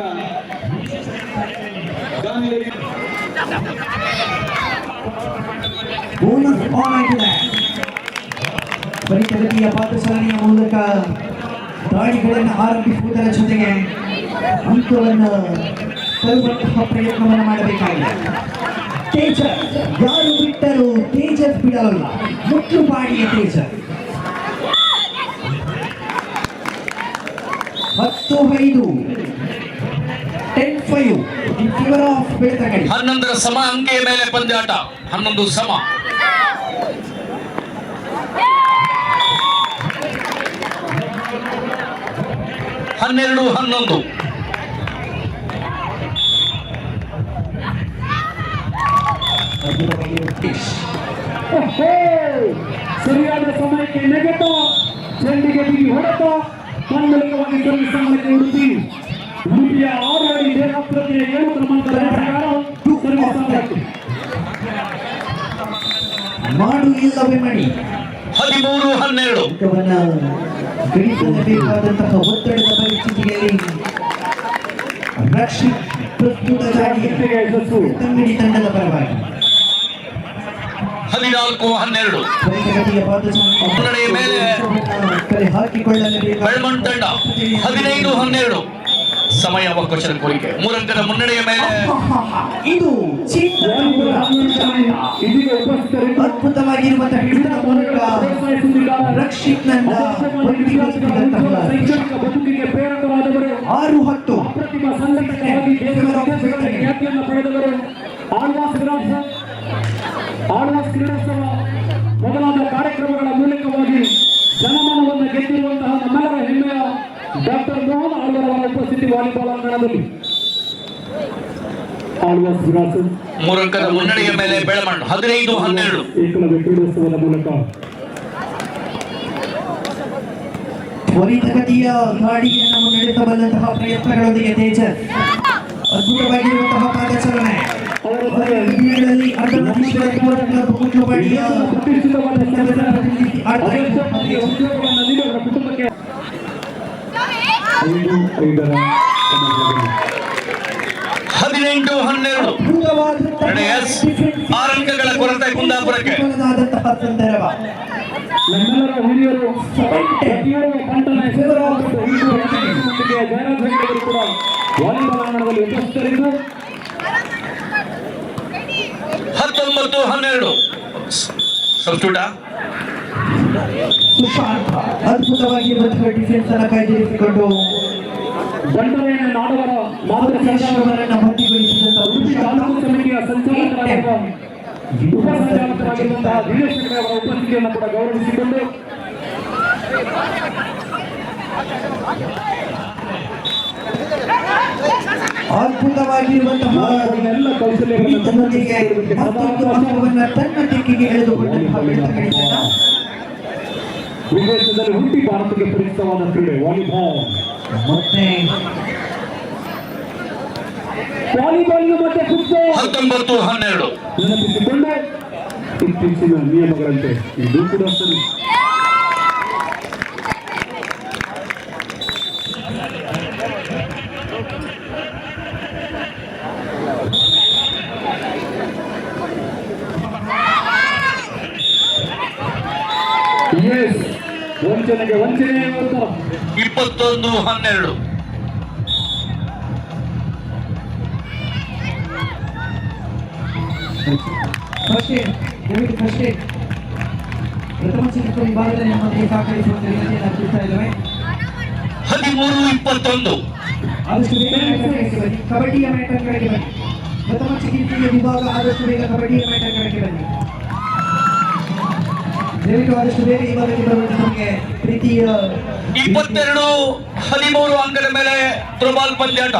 ಬೋನಸ್ ಆನ್ ಆಗಿದೆ. ತ್ವರಿತಗತಿಯ ಪಾದಚಾಲನೆಯ ಮೂಲಕ ದಾಳಿಗಳನ್ನು ಆರಂಭಿಸುವುದರ ಜೊತೆಗೆ ಅಂಕವನ್ನು ತರುವಂತಹ ಪ್ರಯತ್ನವನ್ನು ಮಾಡಬೇಕಾಗಿದೆ. ತೇಜಸ್ ಯಾರು ಬಿಟ್ಟರು ತೇಜಸ್ ಬಿಡಲ್ಲ. ಮುಟ್ಲುಪಾಡಿಯ Tejas 10-5 10-5 in favor of Beltangadi. 11ರ ಸಮ ಅಂಕೆಯ ಮೇಲೆ ಪಂದ್ಯಾಟ. 11 ಸಮ. ಹನ್ನೆರಡು 11. ಸರಿಯಾದ ಸಮಯಕ್ಕೆ ನೆಗೆತ ಚೆಂಡಿಗೆ ಬಿಗಿ ಹೊಡೆತ ತನ್ಮೂಲಕವಾಗಿ ಸಂಘಕ್ಕೆ ಉಡುಪಿ ಉಡುಪಿಯ 6 ಅಡಿ ದೇಹಪ್ರತಿಯ 7 ಕ್ರಮಾಂಕದ ಪ್ರಕಾರ ಮಾಡು ಇಲ್ಲವೇ ಮಣಿ 13-12. ಗಳಿಸಲೇಬೇಕಾದಂತಹ ಒತ್ತಡದ ಪರಿಸ್ಥಿತಿಯಲ್ಲಿ ರಕ್ಷಿತ್ ಪ್ರಸ್ತುತ ತಂಗಡಿ ತಂಡದ ಪರವಾಗಿ 14-12. ಮುನ್ನಡೆಯ ಮೇಲೆ ಹಾಕಿಕೊಳ್ಳಲೇಬೇಕು ಬೆಳಮಣ್ಣು ತಂಡ 15-12. ಸಮಯ ಅವಕಾಶದ ಕೋರಿಕೆ. 3 ಅಂಕದ ಮುನ್ನಡೆಯ ಮೇಲೆ ಇದು ಅದ್ಭುತವಾಗಿರುವಂತಹ ಹಿಡಿತ ಮೂಲಕ ರಕ್ಷಿತ್ ನಂದ 6-10 ಪಡೆದವರು ಆಳ್ವಾಸ್ ಕ್ರೀಡೋತ್ಸವ ಮೊದಲಾದ ಕಾರ್ಯಕ್ರಮಗಳ ಮೂಲಕವಾಗಿ ಜನಮನವನ್ನು ಗೆದ್ದಿರುವಂತಹ ನಮ್ಮೆಲ್ಲರ ಹೆಮ್ಮೆಯ ಡಾಕ್ಟರ್ ಮೋಹನ್ ಆಳ್ವರ್ ಅವರ ಉಪಸ್ಥಿತಿ ವಾಲಿಬಾಲ್ ಅಂಗಣದಲ್ಲಿ ಆಳ್ವಾಸ್ ವಿರಾಸನ್ 3 ಅಂಕದ ಮುನ್ನಡೆಯ ಮೇಲೆ ಬೆಳಮಣ್ಣು 15-12. ಏಕಲವ್ಯ ಕ್ರೀಡೋತ್ಸವದ ಮೂಲಕ ತ್ವರಿತಗತಿಯ ಗಾಡಿಯನ್ನು ಮುನ್ನಡೆಸಬಲ್ಲಂತಹ ಪ್ರಯತ್ನಗಳೊಂದಿಗೆ ತೇಜಸ್ ಅದ್ಭುತವಾಗಿರುವಂತಹ ಪಾದಚಾಲನೆ ದಿನಗಳಲ್ಲಿ ಕುಟುಂಬಕ್ಕೆ 18-12. 6 ಅಂಕಗಳ ಕೊರತೆ ಕುಂದಾಪುರಕ್ಕೆ. ನಮ್ಮೆಲ್ಲರ ಹಿರಿಯರು ಪ್ರತಿಯೊಬ್ಬ ಪಂಟನ ಜಯರಾಜರು ಕೂಡ ವಾಲಿಬಾಲ್ ಆಂಗಣದಲ್ಲಿ ಉಪಸ್ಥಿತರಿದ್ದು 19-12. ಸಬ್ಸ್ಟಿಟ್ಯೂಟ್ ಅದ್ಭುತವಾಗಿರುವಂತಹ ಡಿಫೆನ್ಸ್ ಅನ್ನು ಕಾಯ್ದಿರಿಸಿಕೊಂಡು ಬಂಡನೆಯ ನಾಡವರ ಮಾತೃಶಾಸನವನ್ನು ಭರ್ತಿಗೊಳಿಸಿದಂತಹ ಉಡುಪಿ ತಾಲೂಕು ಸಮಿತಿಯ ಸಂಚಾಲಕರಾಗಿರುವ ಉಪಸಂಚಾಲಕರಾಗಿರುವಂತಹ ದಿನೇಶ್ ಹೆಗಡೆ ಅವರ ಉಪಸ್ಥಿತಿಯನ್ನು ಕೂಡ ಗೌರವಿಸಿಕೊಂಡು ಅದ್ಭುತವಾಗಿರುವಂತಹ ಎಲ್ಲ ಕೌಶಲ್ಯಗಳೊಂದಿಗೆ ತನ್ನ ಟೆಕ್ಕಿಗೆ ಎಳೆದುಕೊಂಡಂತಹ ವಿದೇಶದಲ್ಲಿ ಹುಟ್ಟಿ ಭಾರತಕ್ಕೆ ಪರಿಚಿತವಾದ ಕ್ರೀಡೆ ವಾಲಿಬಾಲ್. ಮತ್ತೆ ವಾಲಿಬಾಲ್ ಮತ್ತೆ ಫುಟ್ಬಾಲ್ 19-12. ನೆನಪಿಸಿಕೊಂಡು ಇತ್ತೀಚಿನ ನಿಯಮಗಳಂತೆ ಇದು ಕೂಡ ಸರಿ. ವಂಚನೆಗೆ ವಂಚನೆ ಉತ್ತರ. 21-12. ಪ್ರಥಮ ಚಿಕಿತ್ಸೆ ವಿಭಾಗದಲ್ಲಿ ನಮಗೆ ಸಹಕರಿಸುವಂತ ವಿನಂತಿಯನ್ನು ಅರ್ಪಿಸ್ತಾ ಇದ್ದೇವೆ. 13-21. ಆದಷ್ಟು ಬೇಗ ಬನ್ನಿ, ಕಬಡ್ಡಿಯ ಮ್ಯಾಟರ್ ಕಡೆಗೆ ಬನ್ನಿ. ಪ್ರಥಮ ಚಿಕಿತ್ಸೆಯ ವಿಭಾಗ ಆದಷ್ಟು ಬೇಗ ಕಬಡ್ಡಿಯ ಮ್ಯಾಟರ್ ಕಡೆಗೆ ಬನ್ನಿ. ದಯವಿಟ್ಟು ಆದಷ್ಟು ಬೇಗ ಈ ಭಾಗಕ್ಕೆ ಬರುವಂತೆ ನಮಗೆ ಪ್ರೀತಿಯ 22-13 ಅಂಕದ ಮೇಲೆ ತ್ರೋಬಾಲ್ ಪಂದ್ಯಾಟ.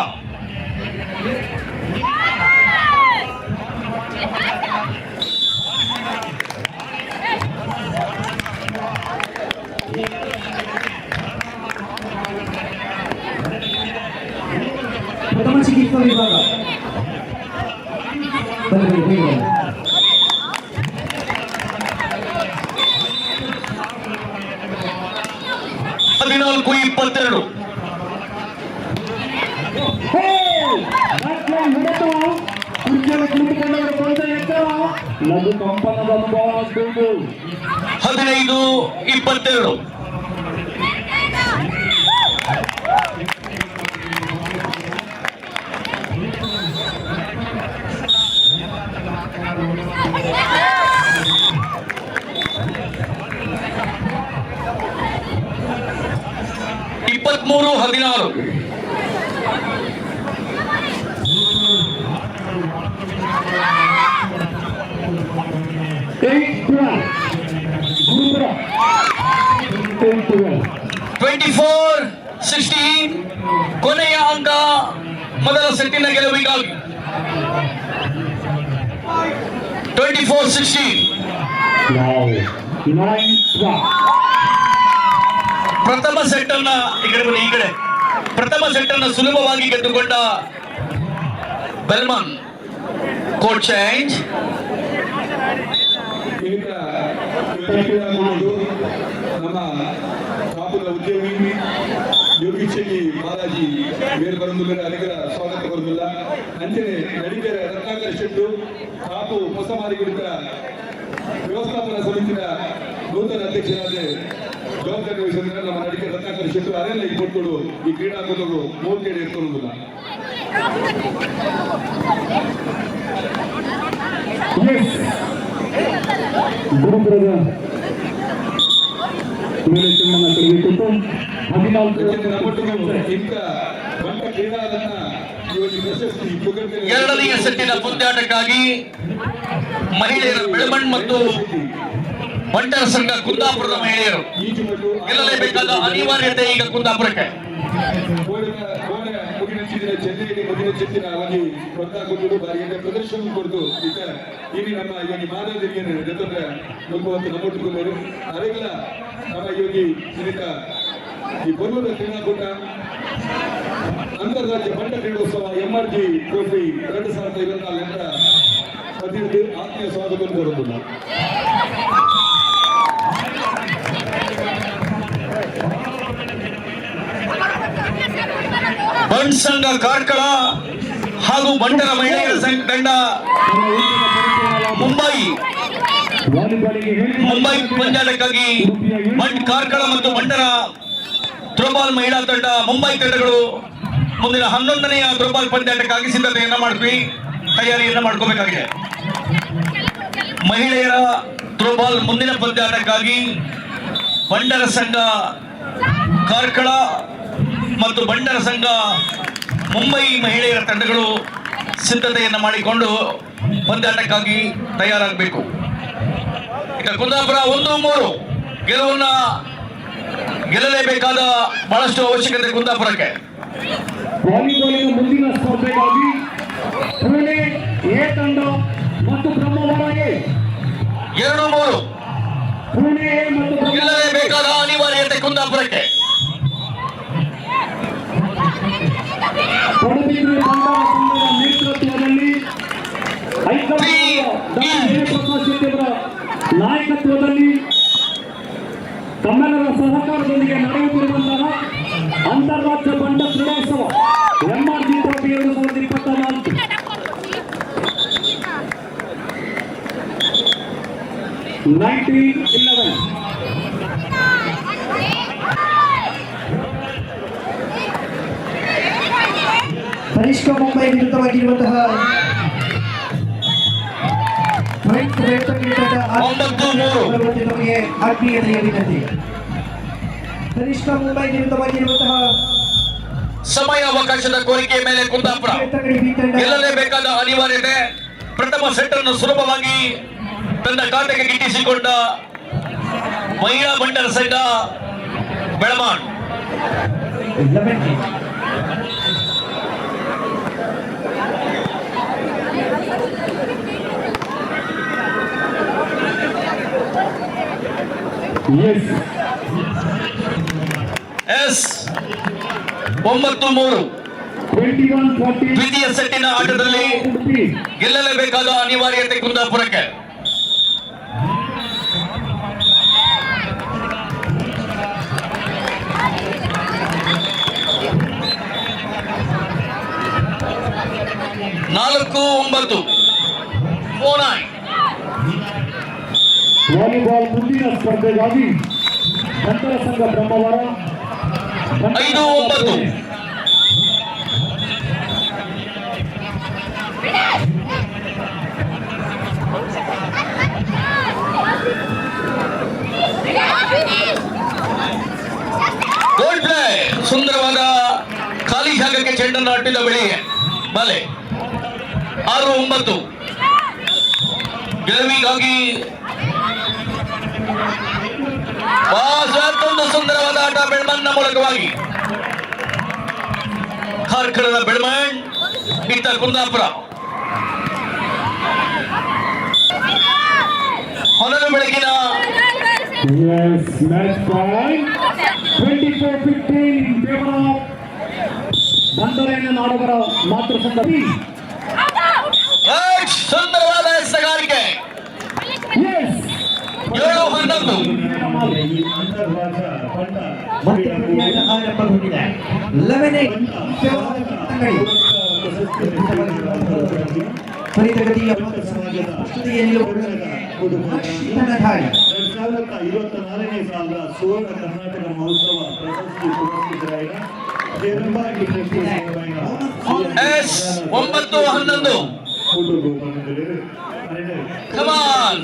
ಪ್ರಥಮ ಚಿಕಿತ್ಸಾ ವಿಭಾಗ ಬನ್ನಿ. 14-22. ಲಘು ಕಂಪನದ ಅನುಭವ 15-22. ಕೊನೆಯ ಅಂಕ ಮೊದಲ ಸೆಟ್ಟಿನ ಗೆಲುವಿಗಾಗಿ 24-16. ಪ್ರಥಮ ಸೆಟ್ ಅನ್ನ ಈ ಕಡೆ ಪ್ರಥಮ ಸೆಟ್ ಅನ್ನು ಸುಲಭವಾಗಿ ಗೆದ್ದುಕೊಂಡ ಬೆಲ್ಮನ್. Coat change. ನಮ್ಮ ಕಾಪುರ ಉದ್ಯೋಗಿ ಯೋಗೀಶಗಿ ಬಾಲಾಜಿ ಬೇರೆ ಬರುವುದಿಲ್ಲ, ಅನೇಕರ ಸ್ವಾಗತ ಬರುವುದಿಲ್ಲ. ಅಂಚನೆ ನಡಿಕೆರ ರತ್ನಾಕರ ಶೆಟ್ಟು ಕಾಪು ಹೊಸ ಮಾರಿಗುಡಿತ ವ್ಯವಸ್ಥಾಪನಾ ಸಮಿತಿಯ ನೂತನ ಅಧ್ಯಕ್ಷರಾದ ಜವಾಬ್ದಾರಿ ವಹಿಸಿದ್ರೆ ನಮ್ಮ ನಡಿಕೆರ ರತ್ನಾಕರ ಶೆಟ್ಟು ಅದೆಲ್ಲ ಈಗ ಕೊಟ್ಕೊಡು. ಈ ಕ್ರೀಡಾಕೂಟಗಳು ಮೂರ್ಕೆಡೆ ಇಟ್ಕೊಳ್ಳುವುದಿಲ್ಲ. ಗುರುಪುರದ ಮೇಲೆ ಚುಮ್ಮನ ತೆಗೆದುಕೊಟ್ಟು 14 ಎರಡನೆಯ ಸೆಟ್ಟಿನ ಪಂದ್ಯಾಟಕ್ಕಾಗಿ ಮಹಿಳೆಯರ ಬೆಳಮಣ್ ಮತ್ತು ಬಂಟರ ಸಂಘ ಕುಂದಾಪುರದ ಮಹಿಳೆಯರು ಗೆಲ್ಲಲೇಬೇಕಾದ ಅನಿವಾರ್ಯತೆ ಈಗ ಕುಂದಾಪುರಕ್ಕೆ. ದಿನ ಚೆನ್ನೈಗೆ ಮುಂದಿನ ಚಿತ್ತಿನವಾಗಿ ಗೊತ್ತಾಗುವುದು ಬಾರಿಗೆ ಪ್ರದರ್ಶನ ಕೊಡ್ತು ಈಗ ಇಲ್ಲಿ ನಮ್ಮ ಯೋಗಿ ಮಾನವರಿಗೆ ಜೊತೆ ಮುಖವಂತ ನಮ್ಮೊಟ್ಟಿಗೆ ಅರೆಲ್ಲ ನಮ್ಮ ಯೋಗಿ ಇದೀಗ ಈ ಪರ್ವದ ಕ್ರೀಡಾಕೂಟ ಅಂತಾರಾಜ್ಯ ಬಂಟ ಕ್ರೀಡೋತ್ಸವ MRG ಟ್ರೋಫಿ 2024 ಪ್ರತಿನಿಧಿ ಆತ್ಮೀಯ ಸ್ವಾಗತ ಕೋರುವುದು ಬಂಟ್ ಸಂಘ ಕಾರ್ಕಳ ಹಾಗೂ ಬಂಟರ ಮಹಿಳೆಯರ ತಂಡ ಮುಂಬೈ ಪಂದ್ಯಾಟಕ್ಕಾಗಿ ಬಂಟ್ ಕಾರ್ಕಳ ಮತ್ತು ಬಂಟರ ಥ್ರೋಬಾಲ್ ಮಹಿಳಾ ತಂಡ ಮುಂಬೈ ತಂಡಗಳು ಮುಂದಿನ 11ನೆಯ ಥ್ರೋಬಾಲ್ ಪಂದ್ಯಾಟಕ್ಕಾಗಿ ಸಿದ್ಧತೆಯನ್ನ ತಯಾರಿಯನ್ನ ಮಾಡ್ಕೋಬೇಕಾಗಿದೆ. ಮಹಿಳೆಯರ ಥ್ರೋಬಾಲ್ ಮುಂದಿನ ಪಂದ್ಯಾಟಕ್ಕಾಗಿ ಬಂಟರ ಸಂಘ ಕಾರ್ಕಳ ಮತ್ತು ಬಂಟರ ಸಂಘ ಮುಂಬೈ ಮಹಿಳೆಯರ ತಂಡಗಳು ಸಿದ್ಧತೆಯನ್ನು ಮಾಡಿಕೊಂಡು ಪಂದ್ಯಾಟಕ್ಕಾಗಿ ತಯಾರಾಗಬೇಕು. ಈಗ ಕುಂದಾಪುರ 1-3 ಗೆಲುವನ್ನ ಗೆಲ್ಲಲೇಬೇಕಾದ ಬಹಳಷ್ಟು ಅವಶ್ಯಕತೆ ಕುಂದಾಪುರಕ್ಕೆ. ವಾಲಿಬಾಲಿನ ಮುಂದಿನ ಸ್ಪರ್ಧೆಗಾಗಿ ಪುಣೆ ಎ ತಂಡ ಮತ್ತು ಬ್ರಹ್ಮವರ ಎ 2-3 ಪುಣೆ ಮತ್ತು ಗೆಲ್ಲಲೇಬೇಕಾದ ಅನಿವಾರ್ಯತೆ ಕುಂದಾಪುರಕ್ಕೆ. ಪಡುಬಿದ್ರಿ ಬಂಡಾರ ಸಂಘದ ನೇತೃತ್ವದಲ್ಲಿ ಪ್ರಕಾಶ್ ಶೆಟ್ಟಿಯವರ ನಾಯಕತ್ವದಲ್ಲಿ ತಮ್ಮೆಲ್ಲರ ಸಹಕಾರದೊಂದಿಗೆ ನಡೆಯುತ್ತಿರುವಂತಹ ಅಂತಾರಾಜ್ಯ ಬಂಡ ಕ್ರೀಡೋತ್ಸವ MRG ಟ್ರೋಫಿ 2024 1911 ಕನಿಷ್ಠ ಮುಂಬೈ ವಿರುದ್ಧವಾಗಿರುವಂತಹ ಆತ್ಮೀಯತೆಯ ವಿನಂತಿ. ಕನಿಷ್ಠ ಮುಂಬೈ ವಿರುದ್ಧವಾಗಿರುವಂತಹ ಸಮಯ ಅವಕಾಶದ ಕೋರಿಕೆಯ ಮೇಲೆ ಕುಂದಾಪುರ ಗೆಲ್ಲಲೇಬೇಕಾದ ಅನಿವಾರ್ಯತೆ. ಪ್ರಥಮ ಸೆಟ್ ಅನ್ನು ಸುಲಭವಾಗಿ ತನ್ನ ಖಾತೆಗೆ ಗಿಟ್ಟಿಸಿಕೊಂಡ ಮಹಿಳಾ ಬಂಟರ ಸಂಘ ಬೆಳಮಾನ್. ಎಸ್ 9-3 ದ್ವಿತೀಯ ಸೆಟ್ಟಿನ ಆಟದಲ್ಲಿ ಗೆಲ್ಲಲೇಬೇಕಾದ ಅನಿವಾರ್ಯತೆ ಕುಂದಾಪುರಕ್ಕೆ. ವಾಲಿಬಾಲ್ ಮುಂದಿನ ಸ್ಪರ್ಧೆಗಾಗಿ ಬಂಟರ ಸಂಘ ಬ್ರಹ್ಮವರ 5-9 ಗೋಲ್ ಪ್ಲೇ. ಸುಂದರವಾದ ಖಾಲಿ ಜಾಗಕ್ಕೆ ಚೆಂಡನ್ನು ಅಟ್ಟಿದ ಬಲೆ 6-9 ಗೆಲುವಿಗಾಗಿ ಮತ್ತೊಂದು ಸುಂದರವಾದ ಆಟ ಬೆಳ್ಮನ್ನ ಮೂಲಕವಾಗಿ. ಕಾರ್ಕಳದ ಬೆಳ್ಮಣ್ ಇತ್ತ ಕುಂದಾಪುರ. ಹೊನಲು ಬೆಳಗಿನ 24-15 ಬಂದರೆಯನ್ನು ನಾಡವರ ಮಾತೃ ಸಂಘ. ಸುಂದರವಾದ ಎಸೆಗಾರಿಕೆ 7-11 ಆರಂಭಗೊಂಡಿದೆ. 11 ತ್ವರಿತಗತಿಯ ಪ್ರಸ್ತುತಿಯಲ್ಲಿ 2024ನೇ ಸಾಲದ ಸುವರ್ಣ ಕರ್ನಾಟಕ ಮಹೋತ್ಸವ ಪ್ರಶಸ್ತಿ ಪುರಸ್ಕೃತರಾದ 9-11 Come on!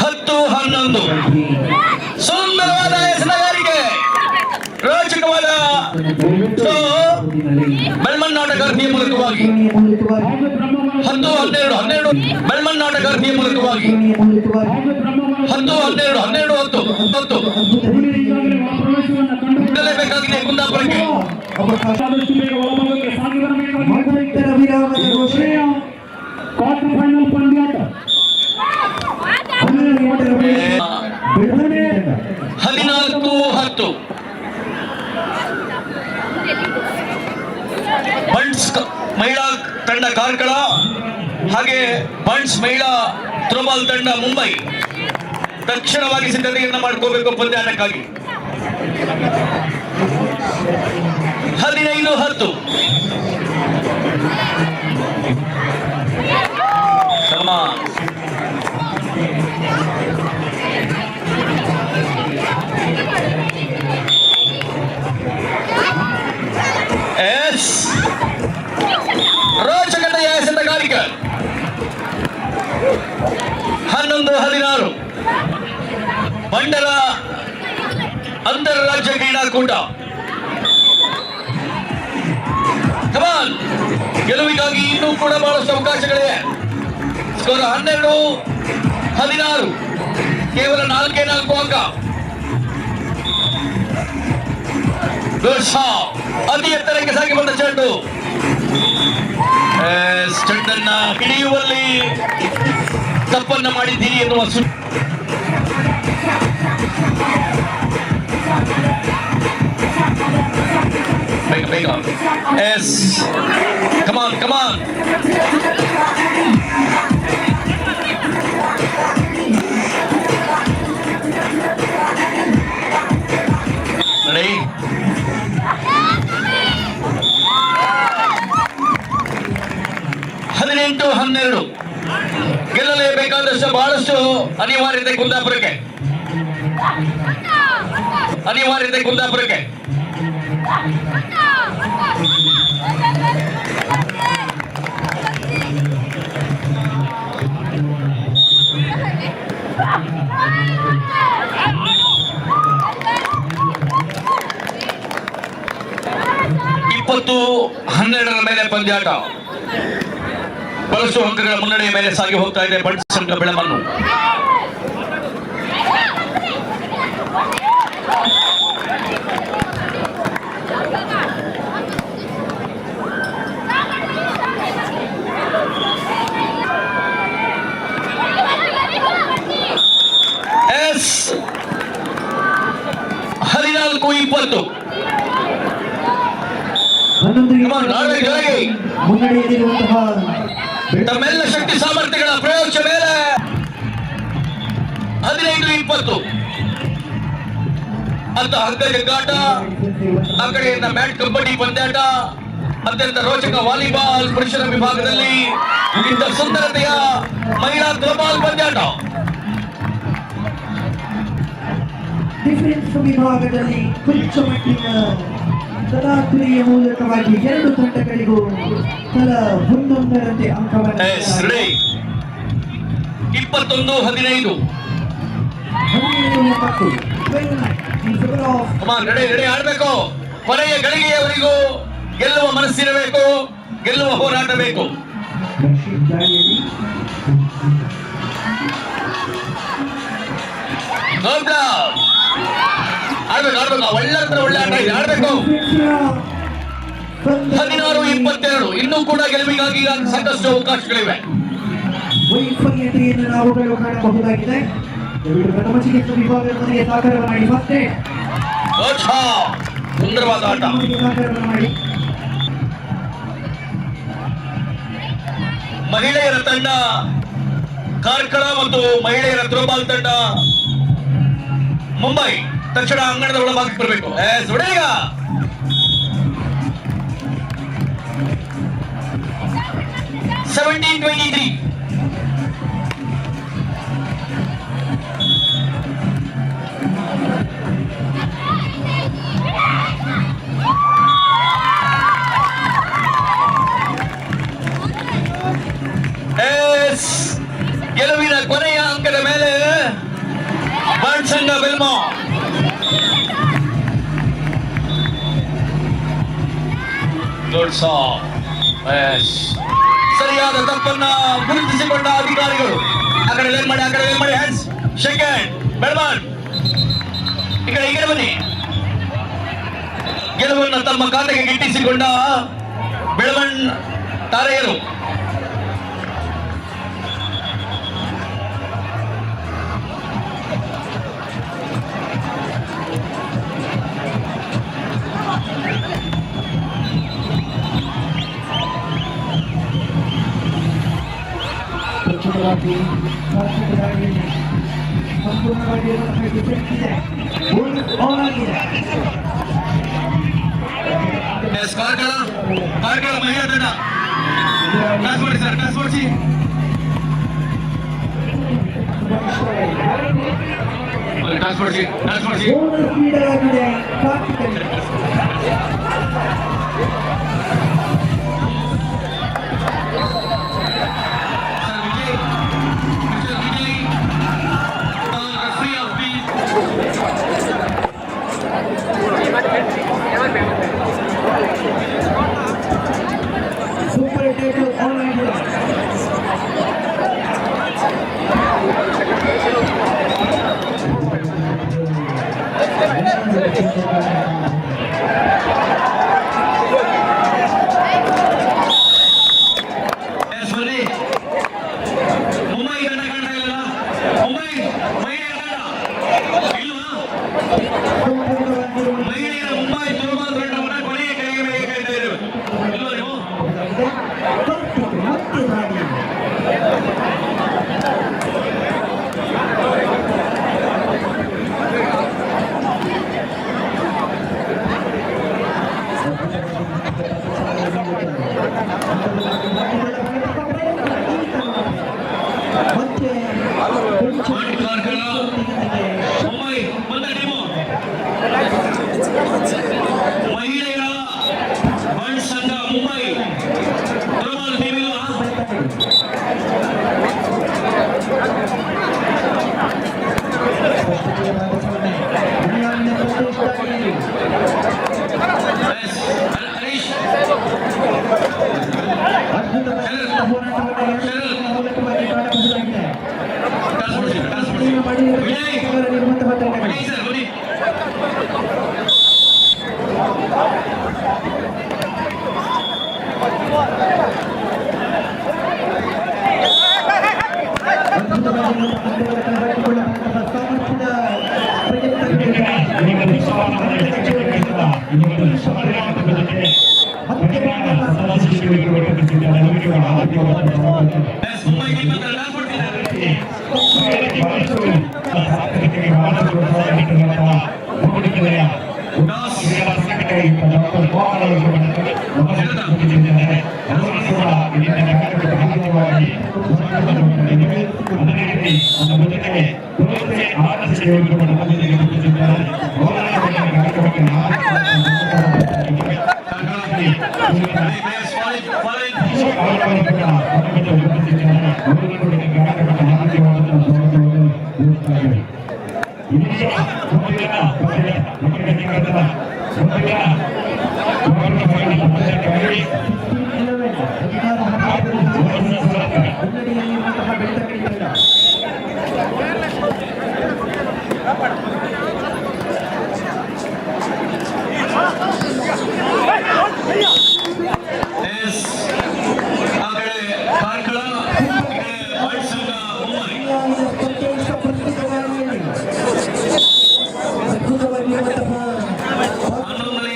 ಹತ್ತು 11 ಸುಂದರವಾದ ಎಸೆಗಾರಿಕೆ, ರೋಚಕವಾದ ಬೆಳ್ಮನ್ ಆಟಗಾರ್ತಿಯ ಮೂಲಕವಾಗಿ 10-12 ಬೆಳ್ಮನ್ ಆಟಗಾರ್ತಿಯ ಮೂಲಕವಾಗಿ 10, 12, 10 ಬೇಕಾಗಿದೆ ಕುಂದಾಪುರಕ್ಕೆ. ಮಧ್ಯಂತರ ವಿರಾಮದ ಘೋಷಣೆ. ಕ್ವಾರ್ಟರ್ ಫೈನಲ್ ಪಂದ್ಯಾಟ 14-10 ಬಂಟ್ಸ್ ಮಹಿಳಾ ತಂಡ ಕಾರ್ಕಳ ಹಾಗೆ ಬಂಟ್ಸ್ ಮಹಿಳಾ ಥ್ರೋಬಾಲ್ ತಂಡ ಮುಂಬೈ ತಕ್ಷಣವಾಗಿ ಸಿದ್ಧತೆಯನ್ನು ಮಾಡ್ಕೋಬೇಕು ಪಂದ್ಯಾಟಕ್ಕಾಗಿ. 15-10 ರೋಚಕತೆ ಎಸೆತಗಾರಿಕೆ. 11-16 ಬಂಡರ ಅಂತಾರಾಜ್ಯ ಕ್ರೀಡಾಕೂಟ. ಕಮಾನ್, ಗೆಲುವಿಗಾಗಿ ಇನ್ನೂ ಕೂಡ ಬಹಳಷ್ಟು ಅವಕಾಶಗಳಿವೆ. ಸ್ಕೋರ್ 12-16, ಕೇವಲ 4 ಅಂಕ. ಅತಿ ಎತ್ತರಕ್ಕೆ ಸಾಗಿ ಬಂದ ಚೆಂಡು ಚೆಂಡನ್ನ ಹಿಡಿಯುವಲ್ಲಿ ತಪ್ಪನ್ನ ಮಾಡಿದ್ದೀರಿ ಎನ್ನುವ ಬೇಗ ಬೇಗ. ಕಮಾನ್ ಕಮಾನ್. ರೆಡಿ. 18-12 ಗೆಲ್ಲಲೇಬೇಕಾದಷ್ಟು ಬಹಳಷ್ಟು ಅನಿವಾರ್ಯತೆ ಕುಂದಾಪುರಕ್ಕೆ. ಇಪ್ಪತ್ತು 12 ಮೇಲೆ ಪಂದ್ಯಾಟ. ಬಹಳಷ್ಟು ಅಂಕಗಳ ಮುನ್ನಡೆಯ ಮೇಲೆ ಸಾಗಿ ಹೋಗ್ತಾ ಇದೆ ಬಂಟ್ಸ್ ಸಂಘ ಬೆಳಮನ್ನು. ಎಸ್ 14-20 ಮುನ್ನಡೆಯಲ್ಲಿರುವಂತಹ ತಮ್ಮೆಲ್ಲ ಶಕ್ತಿ ಸಾಮರ್ಥ್ಯಗಳ ಪ್ರಯೋಗ ಮೇಲೆ 15-20 ಅಂತ ಹಗ್ಗ ಜಗ್ಗಾಟ. ಆ ಕಡೆಯಿಂದ ಮ್ಯಾಟ್ ಕಬಡ್ಡಿ ಪಂದ್ಯಾಟ, ಅತ್ಯಂತ ರೋಚಕ ವಾಲಿಬಾಲ್ ಪುರುಷರ ವಿಭಾಗದಲ್ಲಿ ಇಂಥ ಸುಂದರತೆಯ ಮಹಿಳಾ ಥ್ರೋಬಾಲ್ ಪಂದ್ಯಾಟ. ಡಿಫೆನ್ಸ್ ವಿಭಾಗದಲ್ಲಿ ಕೊಂಚ ಮಟ್ಟಿನ ತರಾತುರಿಯ ಮೂಲಕವಾಗಿ ಎರಡು ತಂಡಗಳಿಗೂ ತಲಾ ಒಂದೊಂದರಂತೆ ಅಂಕವನ್ನು 21-15 ರೆಡಿ ಆಡ್ಬೇಕು. ಕೊನೆಯ ಗಳಿಗೆಯವರೆಗೂ ಗೆಲ್ಲುವ ಮನಸ್ಸಿರಬೇಕು, ಗೆಲ್ಲುವ ಹೋರಾಟ ಬೇಕು. ಆಡ್ಬೇಕು ಒಳ್ಳೆ ಆಟ ಇದೆ, ಆಡ್ಬೇಕು. 16-22 ಇನ್ನೂ ಕೂಡ ಗೆಲುವಿಗಾಗಿ ಸಾಕಷ್ಟು ಅವಕಾಶಗಳಿವೆ. ವೈಫಲ್ಯತೆಯನ್ನು ನಾವುಗಳು ಕಾಣಬಹುದಾಗಿದೆ. ಪ್ರಥಮ ಚಿಕಿತ್ಸೆ ವಿಭಾಗದಲ್ಲಿ ಸಹಕಾರ ಮಾಡಿ ಮತ್ತೆ ಸುಂದರವಾದ ಆಟ. ಮಹಿಳೆಯರ ತಂಡ ಕಾರ್ಕಳ ಮತ್ತು ಮಹಿಳೆಯರ ಥ್ರೋಬಾಲ್ ತಂಡ ಮುಂಬೈ ತಕ್ಷಣ ಅಂಗಣದ ಒಳಭಾಗಕ್ಕೆ ಬರಬೇಕು. 17-23 ಗೆಲುವಿನ ಕೊನೆಯ ಅಂಕದ ಮೇಲೆ ಬಂಟ್ಸ್ ಸಂಘ ಬೆಲ್ಮೋ. ಸರಿಯಾದ ತಪ್ಪನ್ನ ಗುರುತಿಸಿಕೊಂಡ ಸೆಕೆಂಡ್ ಬೆಳವನ್ ಈ ಕಡೆ ಬನ್ನಿ. ಗೆಲುವನ್ನು ತಮ್ಮ ಖಾತೆಗೆ ಗಿಟ್ಟಿಸಿಕೊಂಡ ಬೆಳವನ್ ತಾರೆಯರು. ಕಾರ್ಕಳ ಮಹಿಳಾ ತಂಡ ಕ್ಲಾಸ್ ಮಾಡಿ ಸರ್, ಕ್ಲಾಸ್ ಮಾಡಿಸಿ. ಕ್ಲಾಸ್ ಮಾಡಿಸಿ, ಕ್ಲಾಸ್ ಮಾಡಿಸಿ. ಮುಂಬೈ ತಂಡ ಕಾಣ್ತಾ ಇಲ್ಲ, ಮುಂಬೈ ಮಹಿಳೆಯರ ತಂಡ ಇಲ್ವಾ? ಮಹಿಳೆಯರ ಮುಂಬೈ ಥರ್ಮಾಲ್ ತಂಡವನ್ನು ಕೊನೆಯ ಕೈಗೆ ಕರೀತಾ ಇದ್ದೇವೆ, ಇಲ್ವಾ ನೀವು? ಮುಂಬೈ ಬಂದ ಟೀಮು ಮಹಿಳೆಯರ ಬಂಡ್ ಸಂಘ ಮುಂಬೈ ಥರ್ಮಾಲ್ ಟೀಮ್ ಇಲ್ವಾ? Harish ಅದ್ಭುತವಾಗಿರುವಂತಹ 11ನೇ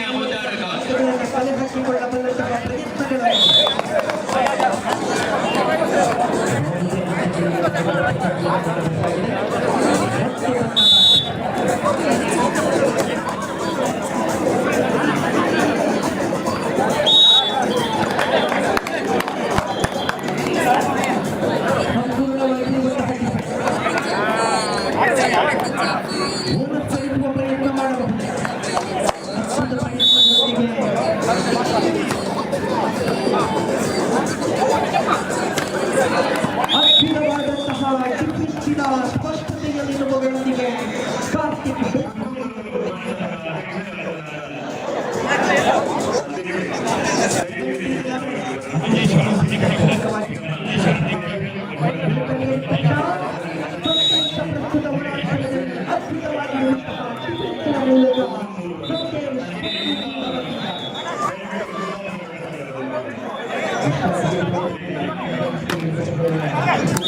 Thank you.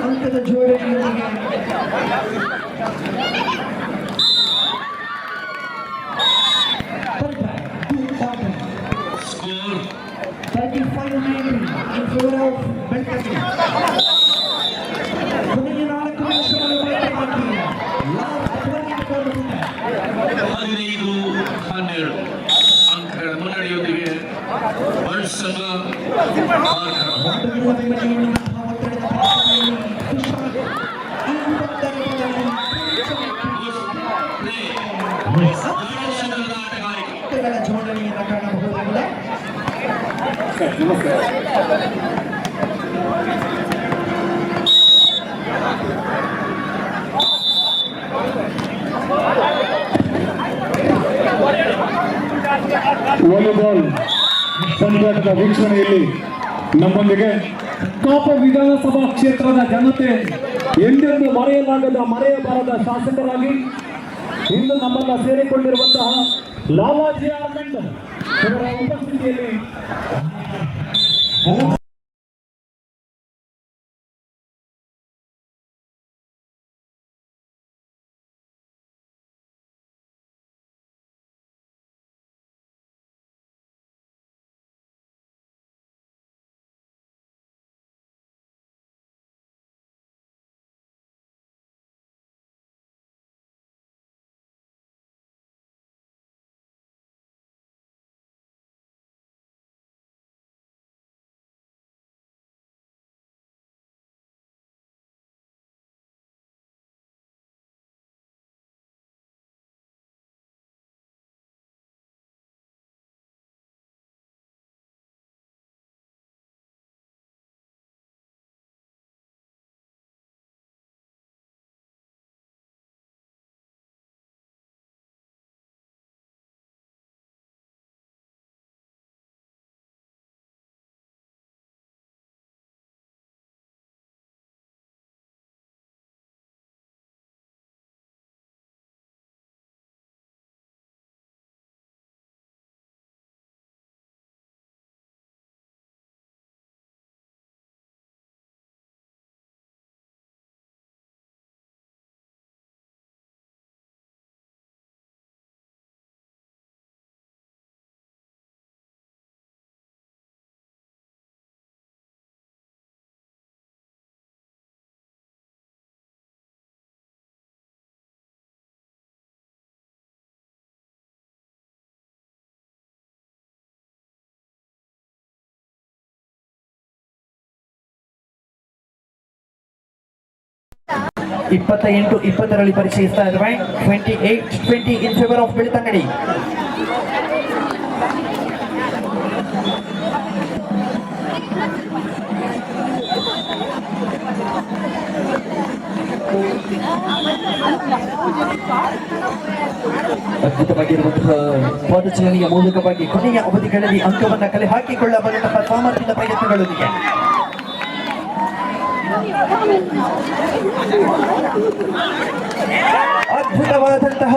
ಅಂಕದ ಜೋಡಣೆಯೊಂದಿಗೆ 35-90 in favor of Bentley. ಕೊನೆಯ 4 ನಿಮಿಷಗಳು ಬಾಕಿ. ಲಾಸ್ಟ್ 15-12 ಅಂಕಗಳ ಮುನ್ನಡೆಯೊಂದಿಗೆ ವರ್ಷದ ಜೋಡಣೆಯನ್ನು ಕಾಣಬಹುದಾಗಿದೆ. ವಾಲಿಬಾಲ್ ಪಂದ್ಯಾಟದ ವೀಕ್ಷಣೆಯಲ್ಲಿ ನಮ್ಮೊಂದಿಗೆ ಕಾಪ ವಿಧಾನಸಭಾ ಕ್ಷೇತ್ರದ ಜನತೆ ಎಂದೆಂದು ಮರೆಯಬಾರದ ಶಾಸಕರಾಗಿ ಇಂದು ನಮ್ಮನ್ನ ಸೇರಿಕೊಂಡಿರುವಂತಹ ಲಾಲಾಜಿ ಆರ್ಮೆಂಟ್ ಇವರ ಉಪಸ್ಥಿತಿಯಲ್ಲಿ 28-20ರಲ್ಲಿ ಪರಿಚಯಿಸ್ತಾ ಇದ್ದಾರೆ. 28-20 ಇನ್ ಫೇವರ್ ಆಫ್ ಬೆಳ್ತಂಗಡಿ. ಅದ್ಭುತವಾಗಿರುವಂತಹ ಪಾದಚಲನೆಯ ಮೂಲಕವಾಗಿ ಕೊನೆಯ ಅವಧಿಗಳಲ್ಲಿ ಅಂಕವನ್ನು ಕಲೆ ಹಾಕಿಕೊಳ್ಳಬಲ್ಲಂತಹ ಸಾಮರ್ಥ್ಯದ ಪ್ರಯತ್ನಗಳೊಂದಿಗೆ ಅದ್ಭುತವಾದಂತಹ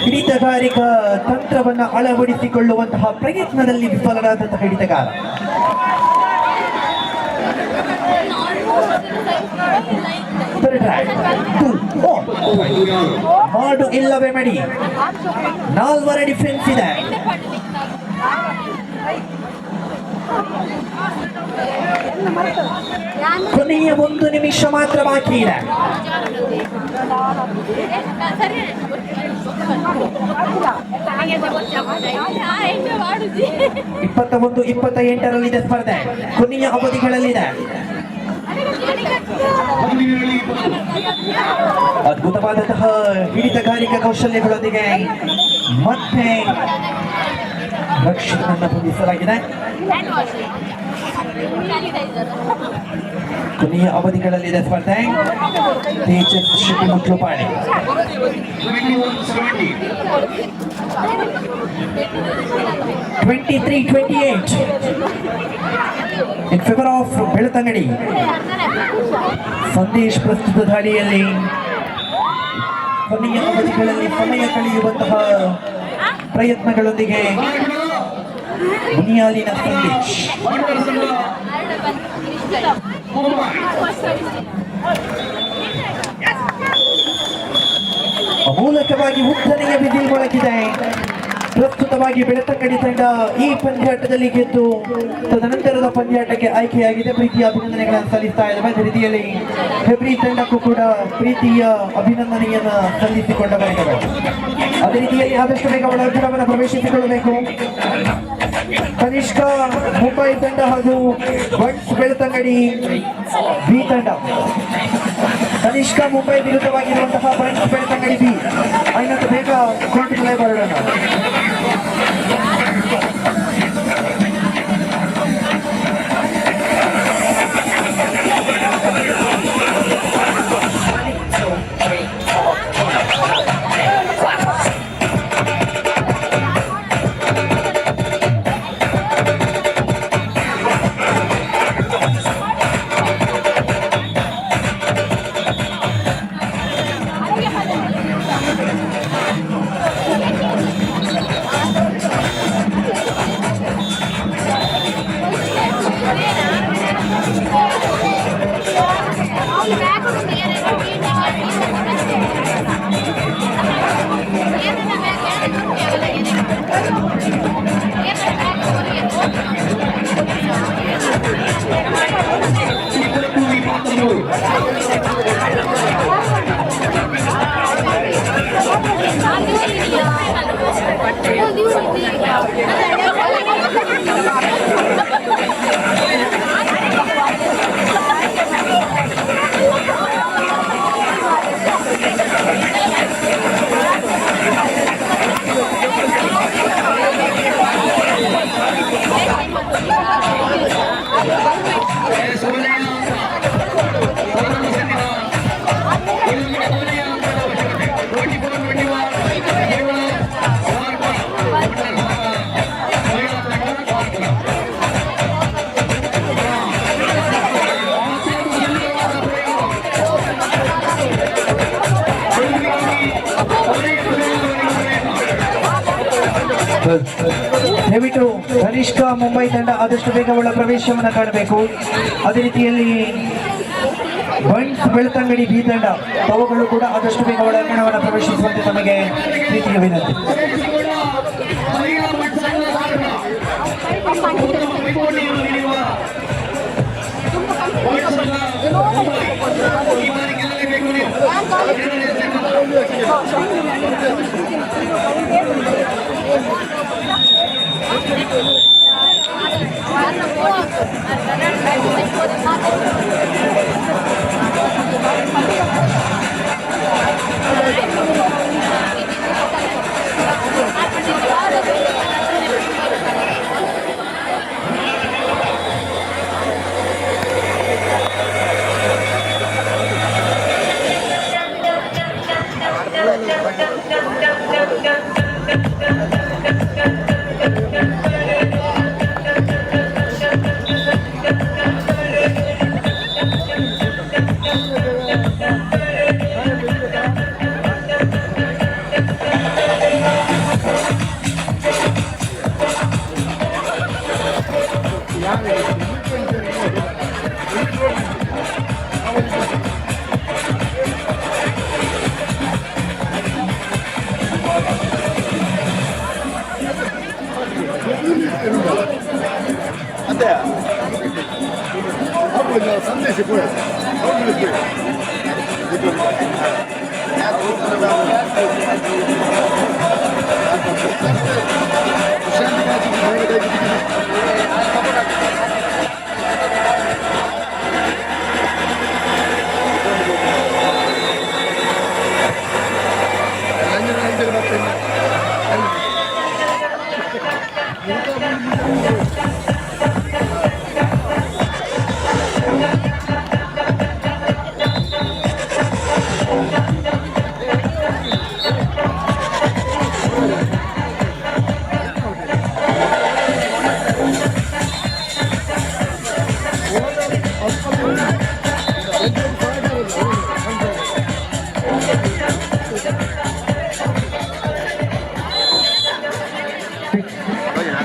ಹಿಡಿತಗಾರಿಕಾ ತಂತ್ರವನ್ನು ಅಳವಡಿಸಿಕೊಳ್ಳುವಂತಹ ಪ್ರಯತ್ನದಲ್ಲಿ ವಿಫಲರಾದಂತಹ ಹಿಡಿತಗಾರ. ಮಾಡು ಇಲ್ಲವೇ ಮಡಿ. 4 ಡಿಫೆನ್ಸ್ ಇದೆ. ಕೊನೆಯ 1 ನಿಮಿಷ ಮಾತ್ರ ಬಾಕಿ ಇದೆ. 21-28ರಲ್ಲಿದೆ ಸ್ಪರ್ಧೆ. ಕೊನೆಯ ಅವಧಿಗಳಲ್ಲಿದೆ. ಅದ್ಭುತವಾದಂತಹ ಹಿಡಿತಗಾರಿಕಾ ಕೌಶಲ್ಯಗಳೊಂದಿಗೆ ಮತ್ತೆ ರಕ್ಷಣೆಯನ್ನು ಹೊಂದಿಸಲಾಗಿದೆ. ಕೊನೆಯ ಅವಧಿಗಳಲ್ಲಿದೆ ಸ್ಪರ್ಧೆ. Tejas Shetty Mutlupady 23-28 in favour of Belthangady. Sandesh ಪ್ರಸ್ತುತ ದಾಳಿಯಲ್ಲಿ ಕೊನೆಯ ಅವಧಿಗಳಲ್ಲಿ ಸಮಯ ಕಳೆಯುವಂತಹ ಪ್ರಯತ್ನಗಳೊಂದಿಗೆ ಮುನಿಯಾಲಿನ ಸಂದೇಶ್. ಅಮೂಲಕವಾಗಿ ಉದ್ದನೆಯ ವಿಧಿಲ್ ಮೊಳಗಿದೆ. ಪ್ರಸ್ತುತವಾಗಿ ಬೆಳ್ತಂಗಡಿ ತಂಡ ಈ ಪಂದ್ಯಾಟದಲ್ಲಿ ಗೆದ್ದು ತದನಂತರದ ಪಂದ್ಯಾಟಕ್ಕೆ ಆಯ್ಕೆಯಾಗಿದೆ. ಪ್ರೀತಿಯ ಅಭಿನಂದನೆಗಳನ್ನು ಸಲ್ಲಿಸ್ತಾ ಇದ್ದೇವೆ. ಅದೇ ರೀತಿಯಲ್ಲಿ ಹೆಬ್ರಿ ತಂಡಕ್ಕೂ ಕೂಡ ಪ್ರೀತಿಯ ಅಭಿನಂದನೆಯನ್ನು ಸಲ್ಲಿಸಿಕೊಂಡ ಬರೆದರು. ಅದೇ ರೀತಿಯಲ್ಲಿ ಆದಷ್ಟು ಬೇಗ ಒಳಾಂಗಣವನ್ನು ಪ್ರವೇಶಿಸಿಕೊಳ್ಳಬೇಕು. ಕನಿಷ್ಕ ಮುಂಬೈ ತಂಡ ಹಾಗೂ ಬಂಟ್ಸ್ ಬೆಳ್ತಂಗಡಿ ಬಿ ತಂಡ. ಕನಿಷ್ಕ ಮುಂಬೈ ವಿರುದ್ಧವಾಗಿರುವಂತಹ ಬಂಟ್ಸ್ ಬೆಳ್ತಂಗಡಿ ಬಿ. ಐನತ್ತು ಬೇಗ ಕೋರ್ಟ್ಗೆ ಬರೋಣ. ದಯವಿಟ್ಟು ಕನಿಷ್ಕ ಮುಂಬೈ ತಂಡ ಆದಷ್ಟು ಬೇಗ ಒಳ ಪ್ರವೇಶವನ್ನು ಕಾಣಬೇಕು. ಅದೇ ರೀತಿಯಲ್ಲಿ ಬಂಟ್ಸ್ ಬೆಳ್ತಂಗಡಿ ಬಿ ತಂಡ ತಾವುಗಳು ಕೂಡ ಆದಷ್ಟು ಬೇಗ ಒಳಾಂಗಣವನ್ನು ಪ್ರವೇಶಿಸುವಂತೆ ತಮಗೆ ಪ್ರೀತಿಯ ವಿನಂತಿ.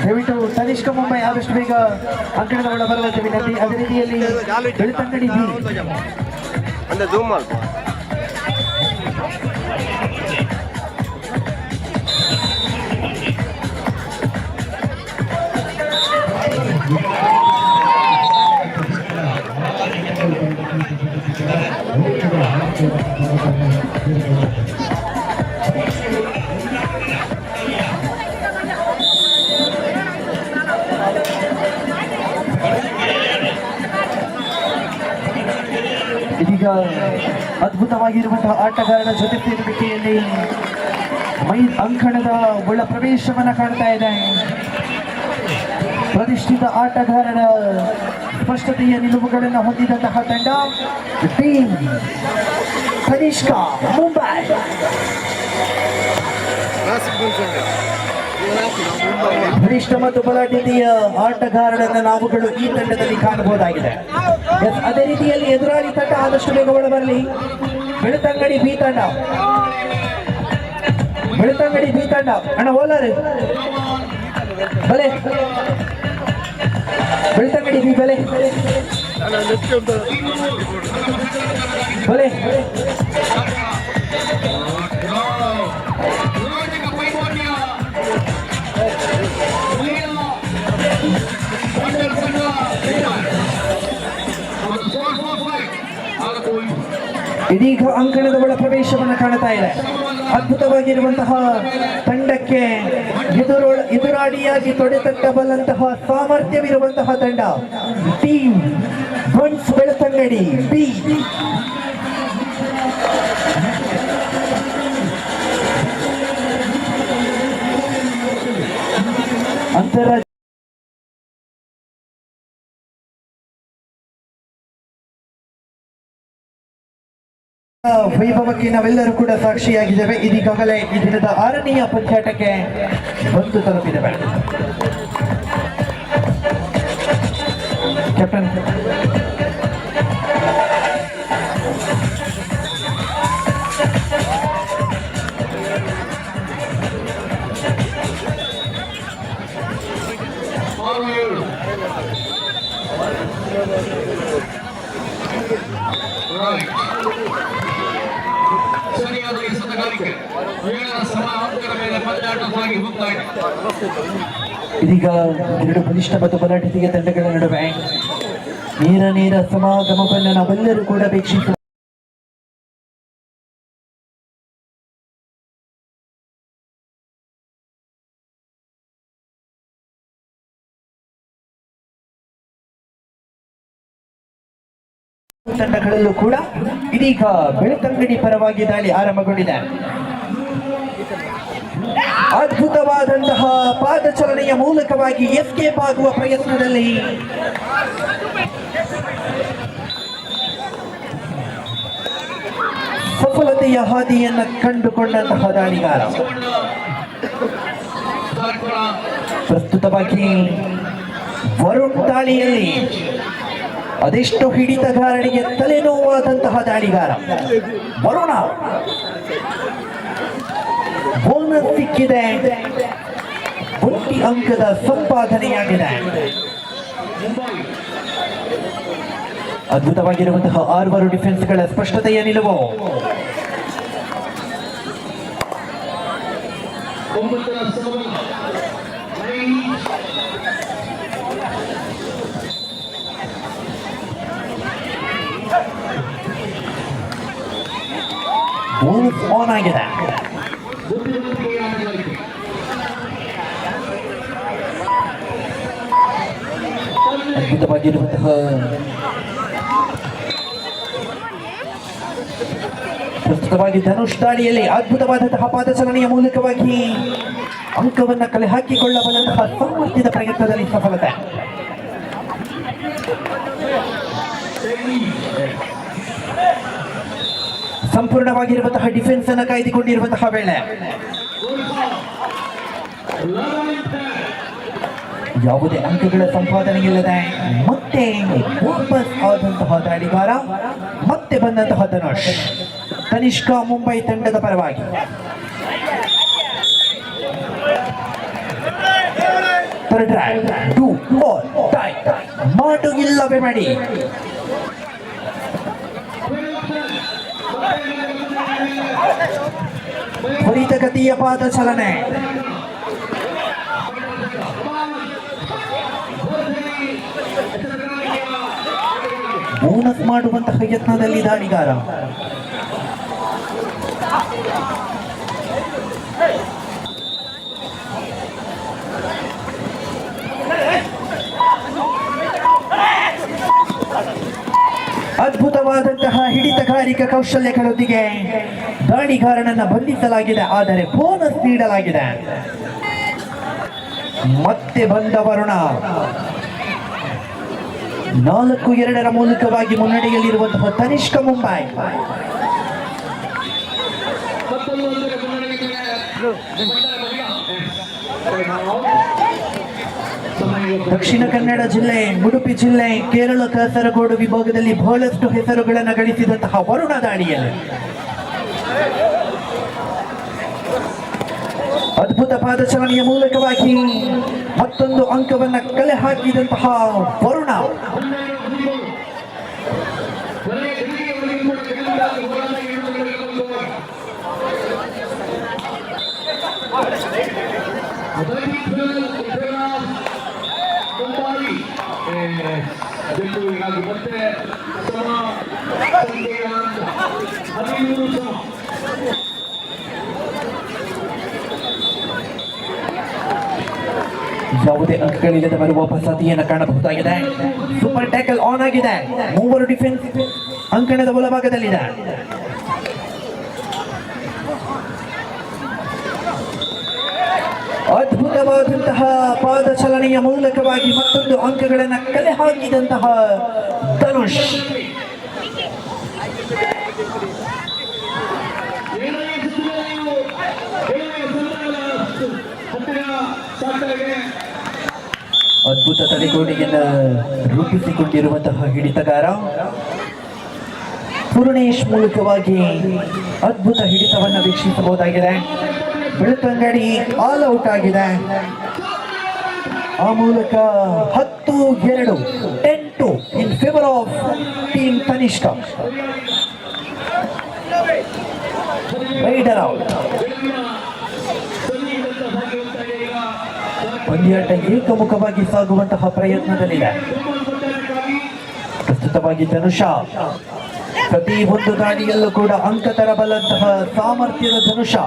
ದಯವಿಟ್ಟು ತನಿಷ್ಕ ಮುಂಬೈ ಆದಷ್ಟು ಬೇಗ ಅಂಕಣದ ಒಳ ಬರುವಂತೆ ವಿನಂತಿ. ಅದೇ ರೀತಿಯಲ್ಲಿ ಬೆಳ್ತಂಗಡಿ ಇದೀಗ ಅದ್ಭುತವಾಗಿರುವಂತಹ ಆಟಗಾರರ ಜೊತೆ ಸೇರುವಿಕೆಯಲ್ಲಿ ಅಂಕಣದ ಒಳ ಪ್ರವೇಶವನ್ನ ಕಾಣ್ತಾ ಇದೆ. ಪ್ರತಿಷ್ಠಿತ ಆಟಗಾರರ ಸ್ಪಷ್ಟತೆಯ ನಿಲುವುಗಳನ್ನು ಹೊಂದಿದಂತಹ ತಂಡ ಟೀಮ್ ತನಿಷ್ಕ ಮುಂಬೈ. ಬಲಿಷ್ಠ ಮತ್ತು ಬಲಾಢ್ಯತೆಯ ಆಟಗಾರರನ್ನ ನಾವುಗಳು ಈ ತಂಡದಲ್ಲಿ ಕಾಣಬಹುದಾಗಿದೆ. ಅದೇ ರೀತಿಯಲ್ಲಿ ಎದುರಾಳಿ ತಂಡ ಆದಷ್ಟು ಬೇಗ ಒಳ ಬರಲಿ. ಬೆಳ್ತಂಗಡಿ ಬಿ ತಂಡ, ಬೆಳ್ತಂಗಡಿ ಬಿ ತಂಡ ಅಣ್ಣ ಓಲರ್ ಬಲೆ, ಬೆಳ್ತಂಗಡಿ ಬಿ ಬಲೆ ಬಲೆ. ಇದೀಗ ಅಂಕಣದ ಒಳ ಪ್ರವೇಶವನ್ನು ಕಾಣ್ತಾ ಇದೆ. ಅದ್ಭುತವಾಗಿರುವಂತಹ ತಂಡಕ್ಕೆ ಎದುರಾಡಿಯಾಗಿ ತೊಡೆತಟ್ಟಬಲ್ಲಂತಹ ಸಾಮರ್ಥ್ಯವಿರುವಂತಹ ತಂಡ ಟೀಮ್ ಬನ್ಸ್ ಬೆಳ್ತಂಗಡಿ ಬಿ. ಅಂತಾರಾಜ್ಯ ವೈಭವಕ್ಕೆ ನಾವೆಲ್ಲರೂ ಕೂಡ ಸಾಕ್ಷಿಯಾಗಿದ್ದೇವೆ. ಇದೀಗಾಗಲೇ ಈ ದಿನದ 6ನೆಯ ಪಂದ್ಯಾಟಕ್ಕೆ ಬಂದು ತಲುಪಿದ್ದೇವೆ. ಕ್ಯಾಪ್ಟನ್ ಇದೀಗ ಎರಡು ಬಲಿಷ್ಠ ಮತ್ತು ಬಲಾಢ್ಯತೆಯ ತಂಡಗಳ ನಡುವೆ ನೇರ ಸಮಾಗಮವನ್ನು ನಾವೆಲ್ಲರೂ ಕೂಡ ವೀಕ್ಷಿಸುವ ತಂಡಗಳಲ್ಲೂ ಕೂಡ ಇದೀಗ ಬೆಳ್ತಂಗಡಿ ಪರವಾಗಿ ದಾಳಿ ಆರಂಭಗೊಂಡಿದೆ. ಅದ್ಭುತವಾದಂತಹ ಪಾದಚಲನೆಯ ಮೂಲಕವಾಗಿ ಎಸ್ಕೇಪ್ ಆಗುವ ಪ್ರಯತ್ನದಲ್ಲಿ ಸಫಲತೆಯ ಹಾದಿಯನ್ನು ಕಂಡುಕೊಂಡಂತಹ ದಾಳಿಗಾರ. ಪ್ರಸ್ತುತವಾಗಿ ವರುಣ್ ದಾಳಿಯಲ್ಲಿ ಅದೆಷ್ಟು ಹಿಡಿತಗಾರನಿಗೆ ತಲೆನೋವಾದಂತಹ ದಾಳಿಗಾರ ವರುಣ. ಬೋನಸ್ ಸಿಕ್ಕಿದೆ, ಒಂಟಿ ಅಂಕದ ಸಂಪಾದನೆಯಾಗಿದೆ. ಅದ್ಭುತವಾಗಿರುವಂತಹ 6 ಡಿಫೆನ್ಸ್ಗಳ ಸ್ಪಷ್ಟತೆಯ ನಿಲುವು. ಬೋನಸ್ ಆನ್ ಆಗಿದೆ. ಅದ್ಭುತವಾಗಿರುವಂತಹ ಪ್ರಸ್ತುತವಾಗಿ ಧನುಷ್ ದಾಳಿಯಲ್ಲಿ ಅದ್ಭುತವಾದಂತಹ ಪಾದಚಲನೆಯ ಮೂಲಕವಾಗಿ ಅಂಕವನ್ನ ಕಲೆ ಹಾಕಿಕೊಳ್ಳಬಲ್ಲಂತಹ ಸಾಮರ್ಥ್ಯದ ಪ್ರಯತ್ನದಲ್ಲಿ ಸಫಲತೆ. ಸಂಪೂರ್ಣವಾಗಿರುವಂತಹ ಡಿಫೆನ್ಸ್ ಅನ್ನು ಕಾಯ್ದುಕೊಂಡಿರುವಂತಹ ವೇಳೆ ಯಾವುದೇ ಅಂಕಗಳ ಸಂಪಾದನೆ ಇಲ್ಲದೆ ಮತ್ತೆ ವಾಪಸ್ ಆದಂತಹ ದಾಳಿಗಾರ, ಮತ್ತೆ ಬಂದಂತಹ ಧನುಷ್. ತನಿಷ್ಕಾ ಮುಂಬೈ ತಂಡದ ಪರವಾಗಿ ಮಾಡು ಇಲ್ಲವೇ ಮಾಡಿ. ತ್ವರಿತಗತಿಯ ಪಾದಚಲನೆ. ಬೋನಸ್ ಮಾಡುವಂತಹ ಯತ್ನದಲ್ಲಿ ದಾಳಿಗಾರ. ಅದ್ಭುತವಾದಂತಹ ಹಿಡಿತಗಾರಿಕಾ ಕೌಶಲ್ಯಗಳೊಂದಿಗೆ ದಾಳಿಗಾರನನ್ನ ಬಂಧಿಸಲಾಗಿದೆ, ಆದರೆ ಬೋನಸ್ ನೀಡಲಾಗಿದೆ. ಮತ್ತೆ ಬಂದ ವರುಣ 4-2 ಮೂಲಕವಾಗಿ ಮುನ್ನಡೆಯಲ್ಲಿರುವಂತಹ ತನಿಷ್ಕಾ ಮುಂಬೈ. ದಕ್ಷಿಣ ಕನ್ನಡ ಜಿಲ್ಲೆ, ಉಡುಪಿ ಜಿಲ್ಲೆ, ಕೇರಳ ಕಾಸರಗೋಡು ವಿಭಾಗದಲ್ಲಿ ಬಹಳಷ್ಟು ಹೆಸರುಗಳನ್ನು ಗಳಿಸಿದಂತಹ ವರುಣ ದಾಳಿಯಲ್ಲಿ ಅದ್ಭುತ ಪಾದಚಲನೆಯ ಮೂಲಕವಾಗಿ ಮತ್ತೊಂದು ಅಂಕವನ್ನ ಕಲೆ ಹಾಕಿದಂತಹ ವರುಣ. ಯಾವುದೇ ಅಂಕಗಳಿಲ್ಲದೆ ಬರುವ ಸಾಧ್ಯತೆಯನ್ನು ಕಾಣಬಹುದಾಗಿದೆ. ಸೂಪರ್ ಟ್ಯಾಕಲ್ ಆನ್ ಆಗಿದೆ. ಮೂವರು ಡಿಫೆನ್ಸ್ ಅಂಕಣದ ಒಳಭಾಗದಲ್ಲಿದೆ. ಅದ್ಭುತವಾದಂತಹ ಪಾದಚಲನೆಯ ಮೂಲಕವಾಗಿ ಮತ್ತೊಂದು ಅಂಕಗಳನ್ನು ಕಲೆ ಹಾಕಿದಂತಹ ಧನುಷ್. ಅದ್ಭುತ ತಡೆಗೋಡೆಯನ್ನು ರೂಪಿಸಿಕೊಂಡಿರುವಂತಹ ಹಿಡಿತಗಾರ ಪೂರ್ಣೇಶ್ ಮೂಲಕವಾಗಿ ಅದ್ಭುತ ಹಿಡಿತವನ್ನು ವೀಕ್ಷಿಸಬಹುದಾಗಿದೆ. ಬೆಳ್ತಂಗಡಿ ಆಲ್ ಔಟ್ ಆಗಿದೆ. ಆ ಮೂಲಕ 10-2 in favour of team Tanishka. Raider out. ಪಂದ್ಯಾಟ ಏಕಮುಖವಾಗಿ ಸಾಗುವಂತಹ ಪ್ರಯತ್ನದಲ್ಲಿದೆ. ಪ್ರಸ್ತುತವಾಗಿ ಧನುಷಾ ಪ್ರತಿ ಒಂದು ದಾಳಿಯಲ್ಲೂ ಕೂಡ ಅಂಕ ತರಬಲ್ಲಂತಹ ಸಾಮರ್ಥ್ಯದ ಧನುಷಾ.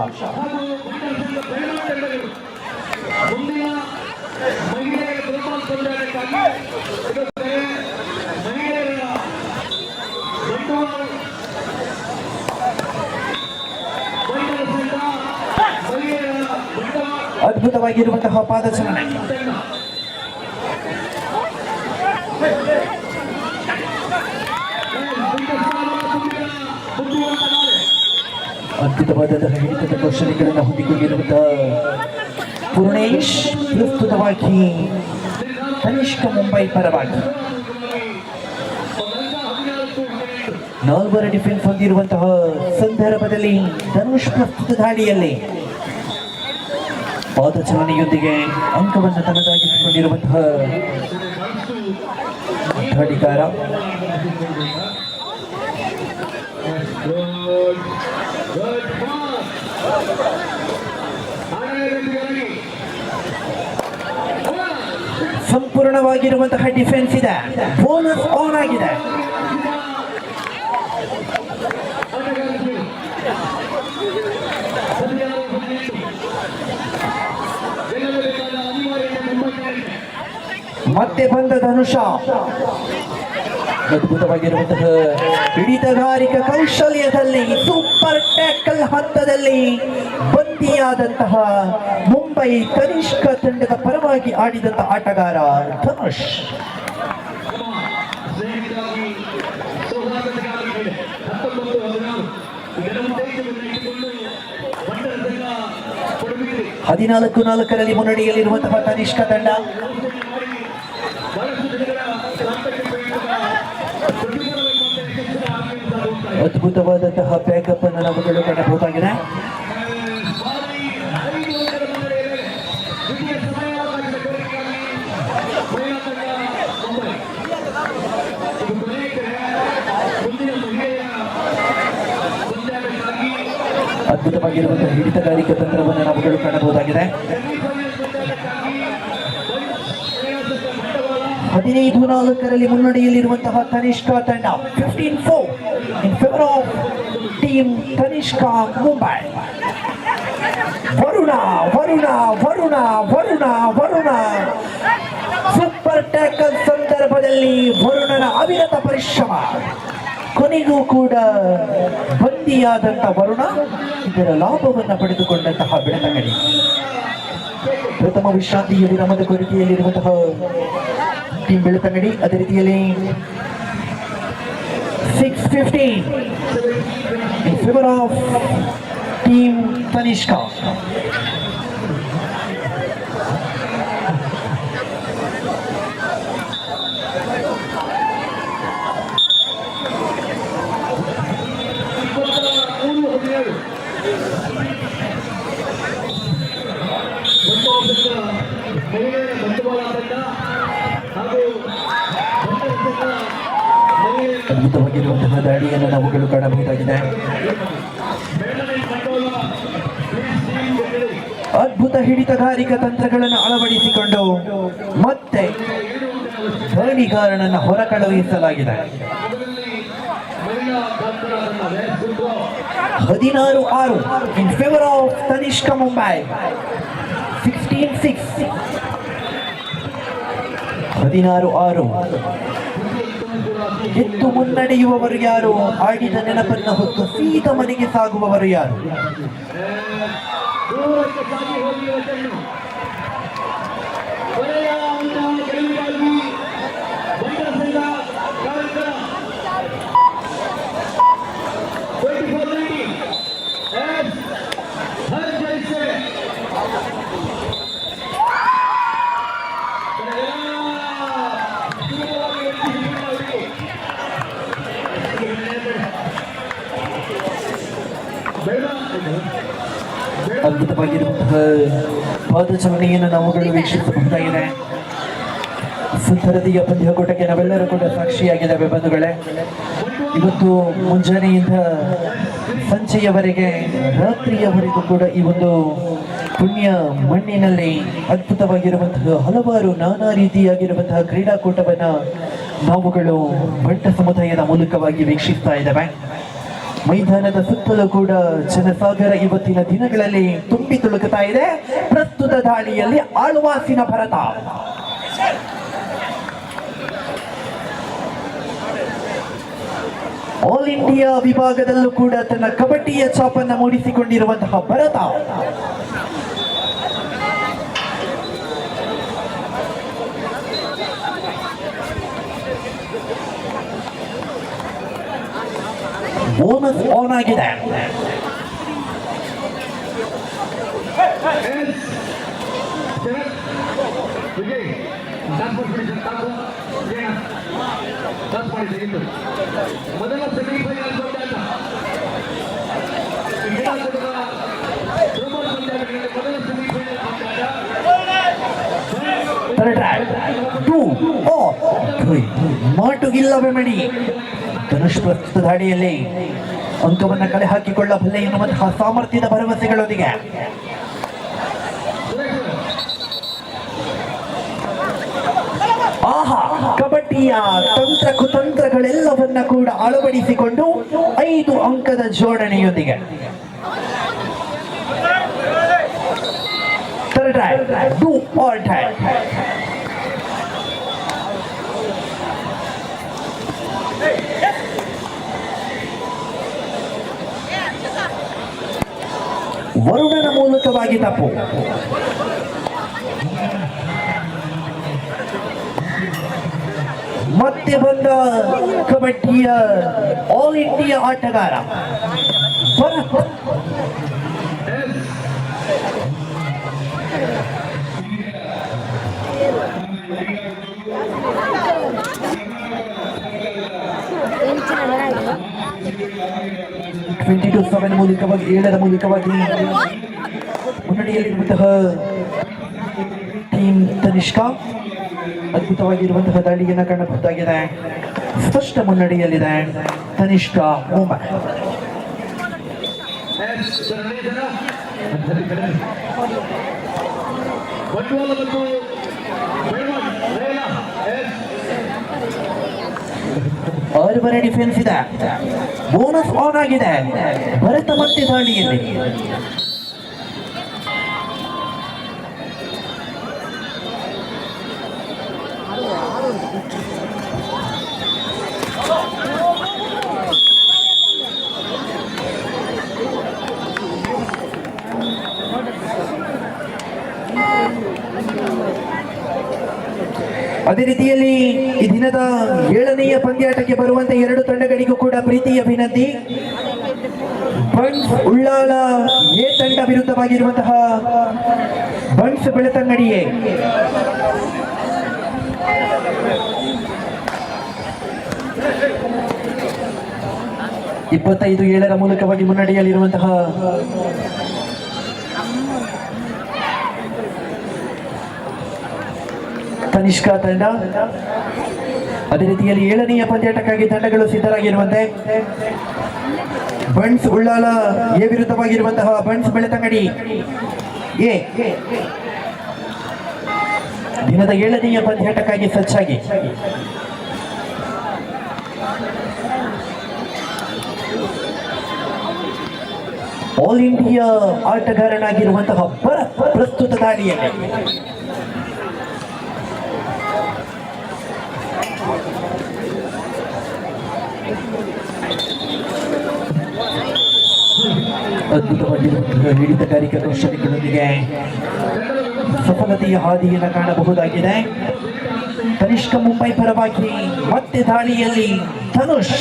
ಅದ್ಭುತವಾಗಿರುವಂತಹ ಪಾದಚಲನೆ. ಅದ್ಭುತವಾದಂತಹ ಹಿಡಿತದ ಕೌಶಲ್ಯಗಳನ್ನು ಹೊಂದಿಕೊಂಡಿರುವಂತಹ ಪೂರ್ಣೇಶ್ ಪ್ರಸ್ತುತವಾಗಿ ತನಿಷ್ಕಾ ಮುಂಬೈ ಪರವಾಗಿ 4 ಡಿಫೆನ್ಸ್ ಹೊಂದಿರುವಂತಹ ಸಂದರ್ಭದಲ್ಲಿ ಧನುಷ್ ಪ್ರಸ್ತುತ ದಾಳಿಯಲ್ಲಿ ಪಾದಚಲನೆಯೊಂದಿಗೆ ಅಂಕವನ್ನು ತನ್ನದಾಗಿಸಿಕೊಂಡಿರುವಂತಹ ದಾಳಿಗಾರ. ಸಂಪೂರ್ಣವಾಗಿರುವಂತಹ ಡಿಫೆನ್ಸ್ ಇದೆ. ಬೋನಸ್ ಆನ್ ಆಗಿದೆ. ಮತ್ತೆ ಬಂದ ಧನುಷ. ಅದ್ಭುತವಾಗಿರುವಂತಹ ಹಿಡಿತಗಾರಿಕಾ ಕೌಶಲ್ಯದಲ್ಲಿ ಸೂಪರ್ ಟ್ಯಾಕಲ್ ಹಂತದಲ್ಲಿ ಬಂದಿಯಾದಂತಹ ಮುಂಬೈ ಕನಿಷ್ಕ ತಂಡದ ಪರವಾಗಿ ಆಡಿದಂತಹ ಆಟಗಾರ ಧನುಷ್. ಹದಿನಾಲ್ಕು 4ರಲ್ಲಿ ಮುನ್ನಡೆಯಲ್ಲಿರುವಂತಹ ಕನಿಷ್ಕ ತಂಡ. ಅದ್ಭುತವಾದಂತಹ ಬ್ಯಾಕಪ್ ಅನ್ನು ನಾವುಗಳು ಕಾಣಬಹುದಾಗಿದೆ. ಅದ್ಭುತವಾಗಿರುವಂತಹ ಹಿಡಿತಗಾರಿಕಾ ತಂತ್ರವನ್ನು ನಾವುಗಳು ಕಾಣಬಹುದಾಗಿದೆ. 15-4ರಲ್ಲಿ ಮುನ್ನಡೆಯಲ್ಲಿರುವಂತಹ ಕನಿಷ್ಕ ತಂಡ 15-4 ಇನ್ favour of team Kanishka Mumbai. Varuna Varuna Varuna Varuna Varuna super tackle ಸಂದರ್ಭದಲ್ಲಿ ವರುಣನ ಅವಿರತ ಪರಿಶ್ರಮ, ಕೊನೆಗೂ ಕೂಡ ಬಂದಿಯಾದಂತಹ ವರುಣ ಇದರ ಲಾಭವನ್ನು ಪಡೆದುಕೊಂಡಂತಹ ಬೆಳತಂಗಡಿ. ಪ್ರಥಮ ವಿಶ್ರಾಂತಿಯ ವಿರಾಮದ ಕೊರತೆಯಲ್ಲಿರುವಂತಹ ಟೀಮ್ ಬೆಳತಂಗಡಿ. ಅದೇ ರೀತಿಯಲ್ಲಿ 6-15 in favour of team Tanishka. ಅದ್ಭುತವಾಗಿರುವಂತಹ ದಾಳಿಯನ್ನು ನಾವುಗಳು ಕಾಣಬಹುದಾಗಿದೆ. ಅದ್ಭುತ ಹಿಡಿತಗಾರಿಕಾ ತಂತ್ರಗಳನ್ನು ಅಳವಡಿಸಿಕೊಂಡು ಮತ್ತೆ ಧರಣಿಗಾರನನ್ನು ಹೊರಕಳುಹಿಸಲಾಗಿದೆ. 16-6 in favour of Tanishka Mumbai. 16-6 16-6. ಎದ್ದು ಮುನ್ನಡೆಯುವವರು ಯಾರು? ಆಡಿದ ನೆನಪನ್ನ ಹೊತ್ತು ಸೀದ ಮನೆಗೆ ಸಾಗುವವರು ಯಾರು? ಅದ್ಭುತವಾಗಿರುವಂತಹ ಪಾದಚಾರಣೆಯನ್ನು ನಾವುಗಳು ವೀಕ್ಷಿಸಬಹುದಾಗಿದೆ. ಸುಂದರತೆಯ ಪಂದ್ಯಕೂಟಕ್ಕೆ ನಾವೆಲ್ಲರೂ ಕೂಡ ಸಾಕ್ಷಿಯಾಗಿದ್ದೇವೆ ಬಂಧುಗಳೇ. ಇವತ್ತು ಮುಂಜಾನೆಯಿಂದ ಸಂಜೆಯವರೆಗೆ ರಾತ್ರಿಯವರೆಗೂ ಕೂಡ ಈ ಒಂದು ಪುಣ್ಯ ಮಣ್ಣಿನಲ್ಲಿ ಅದ್ಭುತವಾಗಿರುವಂತಹ ಹಲವಾರು ನಾನಾ ರೀತಿಯಾಗಿರುವಂತಹ ಕ್ರೀಡಾಕೂಟವನ್ನು ನಾವುಗಳು ಬಂಟ ಸಮುದಾಯದ ಮೂಲಕವಾಗಿ ವೀಕ್ಷಿಸ್ತಾ ಇದ್ದೇವೆ. ಮೈದಾನದ ಸುತ್ತಲೂ ಕೂಡ ಜನಸಾಗರ ಇವತ್ತಿನ ದಿನಗಳಲ್ಲಿ ತುಂಬಿ ತುಳುಕುತ್ತಾ ಇದೆ. ಪ್ರಸ್ತುತ ದಾಳಿಯಲ್ಲಿ ಆಳ್ವಾಸಿನ ಭರತ. ಆಲ್ ಇಂಡಿಯಾ ವಿಭಾಗದಲ್ಲೂ ಕೂಡ ತನ್ನ ಕಬಡ್ಡಿಯ ಛಾಪನ್ನು ಮೂಡಿಸಿಕೊಂಡಿರುವಂತಹ ಭರತ ಬೋನಸ್ ಆನ್ ಆಗಿದೆ. ಮೊದಲ ಸೆಮಿಫೈನಲ್ ಪಂದ್ಯಾಟ ಮೊದಲ ಸೆಮಿಫೈನಲ್ ಮಾಟುಗಿಲ್ಲವೇ ಮಣಿ. ಧನುಷ್ ಪ್ರಸ್ತುತ ದಾಳಿಯಲ್ಲಿ ಅಂಕವನ್ನು ಕಳೆ ಹಾಕಿಕೊಳ್ಳಬಲ್ಲೆ ಎನ್ನುವಂತಹ ಸಾಮರ್ಥ್ಯದ ಭರವಸೆಗಳೊಂದಿಗೆ ಆಹಾ ಕಬಡ್ಡಿಯ ತಂತ್ರ ಕುತಂತ್ರಗಳೆಲ್ಲವನ್ನ ಕೂಡ ಅಳವಡಿಸಿಕೊಂಡು 5 ಅಂಕದ ಜೋಡಣೆಯೊಂದಿಗೆ do or die. ವರುಣನ ಮೂಲಕವಾಗಿ ತಪ್ಪು. ಮತ್ತೆ ಬಂದ ಕಬಡ್ಡಿಯ ಆಲ್ ಇಂಡಿಯಾ ಆಟಗಾರ ಭರತ್. ಮೂಲಕವಾಗಿ 7 ಮೂಲಕವಾಗಿ ಮುನ್ನಡೆಯಲ್ಲಿರುವಂತಹ ಟೀಮ್ ತನಿಷ್ಕಾ ಅದ್ಭುತವಾಗಿರುವಂತಹ ದಾಳಿಯನ್ನು ಕಾಣಬಹುದಾಗಿದೆ. ಸ್ಪಷ್ಟ ಮುನ್ನಡೆಯಲ್ಲಿದೆ ತನಿಷ್ಕಾ ಮುಂಬೈ. ಆರೂವರೆ ಡಿಫೆನ್ಸ್ ಇದೆ. ಬೋನಸ್ ಆನ್ ಆಗಿದೆ ಭರತ ಮತ್ತೆ ದಾಳಿಯಲ್ಲಿ. ಅದೇ ರೀತಿಯಲ್ಲಿ ಈ ದಿನದ 7ನೆಯ ಪಂದ್ಯಾಟಕ್ಕೆ ಬರುವಂತೆ 2 ತಂಡಗಳಿಗೂ ಕೂಡ ಪ್ರೀತಿಯ ವಿನಂತಿ. ಬನ್ಸ್ ಉಳ್ಳಾಲ ಎ ತಂಡ ವಿರುದ್ಧವಾಗಿರುವಂತಹ ಬನ್ಸ್ ಬೆಳತಂಗಡಿಯೇ. ಇಪ್ಪತ್ತೈದು 7 ಮೂಲಕವಾಗಿ ಮುನ್ನಡೆಯಲ್ಲಿರುವಂತಹ ತನಿಷ್ಕಾ ತಂಡ. ಅದೇ ರೀತಿಯಲ್ಲಿ 7ನೆಯ ಪಂದ್ಯಾಟಕ್ಕಾಗಿ ತಂಡಗಳು ಸಿದ್ಧರಾಗಿರುವಂತೆ ಬನ್ಸ್ ಉಳ್ಳಾಲ ಎ ವಿರುದ್ಧವಾಗಿರುವಂತಹ ಬನ್ಸ್ ಬೆಳತಂಗಡಿ ಎ ದಿನದ 7ನೆಯ ಪಂದ್ಯಾಟಕ್ಕಾಗಿ ಸಜ್ಜಾಗಿ. ಆಲ್ ಇಂಡಿಯಾ ಆಟಗಾರನಾಗಿರುವಂತಹ ಭರತ್ ಪ್ರಸ್ತುತ ದಾಳಿಯಲ್ಲಿ. ಅದ್ಭುತವಾಗಿರುವಂತಹ ಹಿಡಿತಗಾರಿಕೆ ಕೌಶಲ್ಯಗಳೊಂದಿಗೆ ಸಫಲತೆಯ ಹಾದಿಯನ್ನು ಕಾಣಬಹುದಾಗಿದೆ. ತನಿಷ್ಕಾ ಮುಂಬೈ ಪರವಾಗಿ ಮತ್ತೆ ದಾಳಿಯಲ್ಲಿ ಧನುಷ್.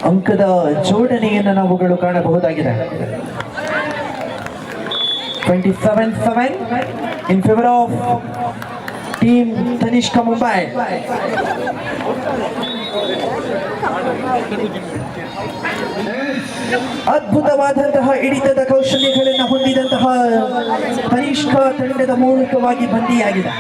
ಅಂಕದ ಜೋಡಣೆಯನ್ನು ನಾವುಗಳು ಕಾಣಬಹುದಾಗಿದೆ. 27-7 ಇನ್ favour of team Tanishka Mumbai. ಅದ್ಭುತವಾದಂತಹ ಹಿಡಿತದ ಕೌಶಲ್ಯಗಳನ್ನು ಹೊಂದಿದಂತಹ ತನಿಷ್ಕಾ ತಂಡದ ಮೂಲಕವಾಗಿ ಬಂದಿಯಾಗಿದೆ.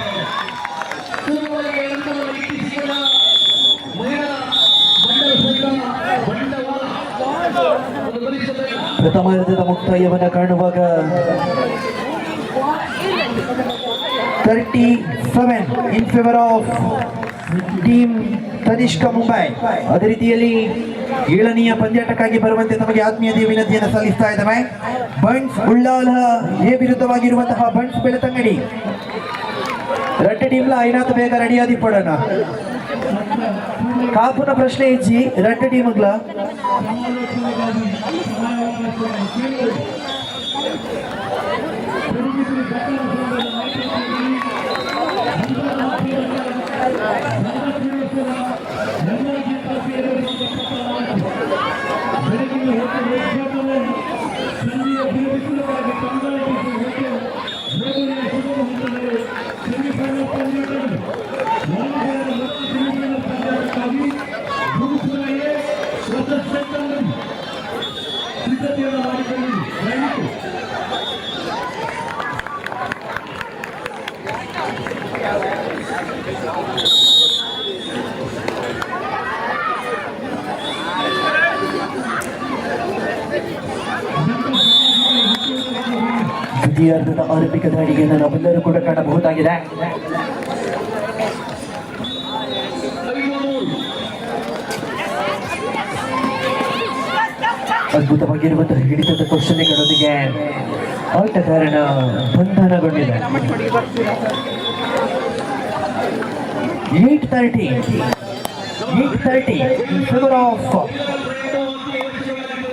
ಪ್ರಥಮಾರ್ಧದ ಮುಕ್ತಾಯವನ್ನು ಕಾಣುವಾಗ 37 ಇನ್ favour of team Tanishka Mumbai. ಅದೇ ರೀತಿಯಲ್ಲಿ 7ನೆಯ ಪಂದ್ಯಾಟಕ್ಕಾಗಿ ಬರುವಂತೆ ನಮಗೆ ಆತ್ಮೀಯತೆಯ ವಿನಂತಿಯನ್ನು ಸಲ್ಲಿಸ್ತಾ ಇದ್ದಾವೆ. ಬನ್ಸ್ ಉಳ್ಳಾಲ ಎ ವಿರುದ್ಧವಾಗಿರುವಂತಹ ಬನ್ಸ್ ಬೆಳತಂಗಡಿ. ರಡ್ಡ ಟೀಮ್ಲ ಐನಾತ್ ಬೇಗ ರೆಡಿಯಾದಿ ಪಡೋಣ. ಕಾಪುನ ಪ್ರಶ್ನೆ ಇಚ್ಚಿ ರಡ್ಡ ಟೀಮ್ಗಳ ದ್ವಿತೀಯಾರ್ಧದ ಆರಂಭಿಕ ದಾಳಿಯನ್ನು ನಾವೆಲ್ಲರೂ ಕೂಡ ಕಾಣಬಹುದಾಗಿದೆ. ಅದ್ಭುತವಾಗಿರುವಂತಹ ಹಿಡಿತದ ಕೌಶಲ್ಯಗಳೊಂದಿಗೆ ಆಟಗಾರನ ಬಂಧನಗೊಂಡಿದೆ. 8:30 in favor of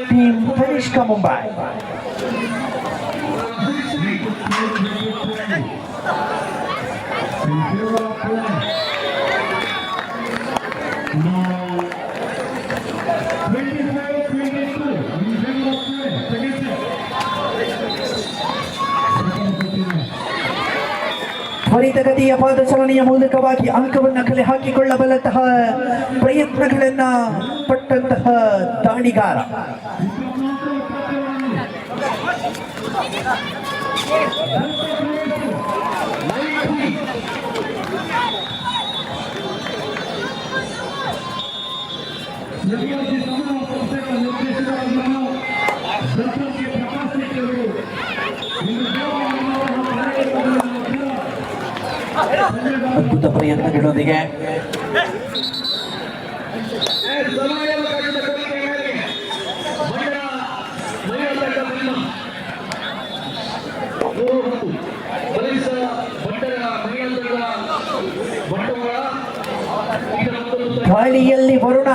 team Tanishka Mumbai. ತ್ವರಿತಗತಿಯ ಪಾದಚಲನೆಯ ಮೂಲಕವಾಗಿ ಅಂಕವನ್ನು ಕಲೆ ಹಾಕಿಕೊಳ್ಳಬಲ್ಲಂತಹ ಪ್ರಯತ್ನಗಳನ್ನ ಪಟ್ಟಂತಹ ದಾಳಿಗಾರ. ಅದ್ಭುತ ಪ್ರಯತ್ನಗಳೊಂದಿಗೆ ಗಾಳಿಯಲ್ಲಿ ವರುಣ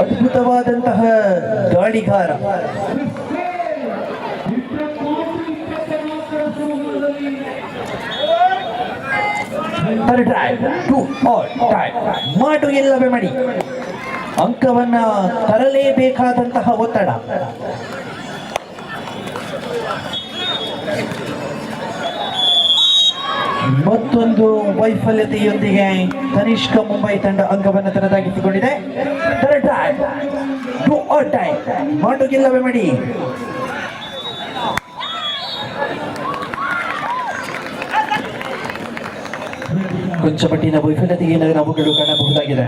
ಅದ್ಭುತವಾದಂತಹ ದಾಳಿಗಾರ. ಮಾಡು ಇಲ್ಲವೇ ಮಾಡಿ ಅಂಕವನ್ನ ತರಲೇಬೇಕಾದಂತಹ ಒತ್ತಡ. ಮತ್ತೊಂದು ವೈಫಲ್ಯತೆಯೊಂದಿಗೆ ತನಿಷ್ಕ ಮುಂಬೈ ತಂಡ ಅಂಕವನ್ನು ತನ್ನದಾಗಿಸಿಕೊಂಡಿದೆ. ಮಾಡುಗಿಲ್ಲವೇ ಮಾಡಿ ಕೊಂಚ ಮಟ್ಟಿನ ವೈಫಲ್ಯತೆಗೆ ನಾವುಗಳು ಕಾಣಬಹುದಾಗಿದೆ.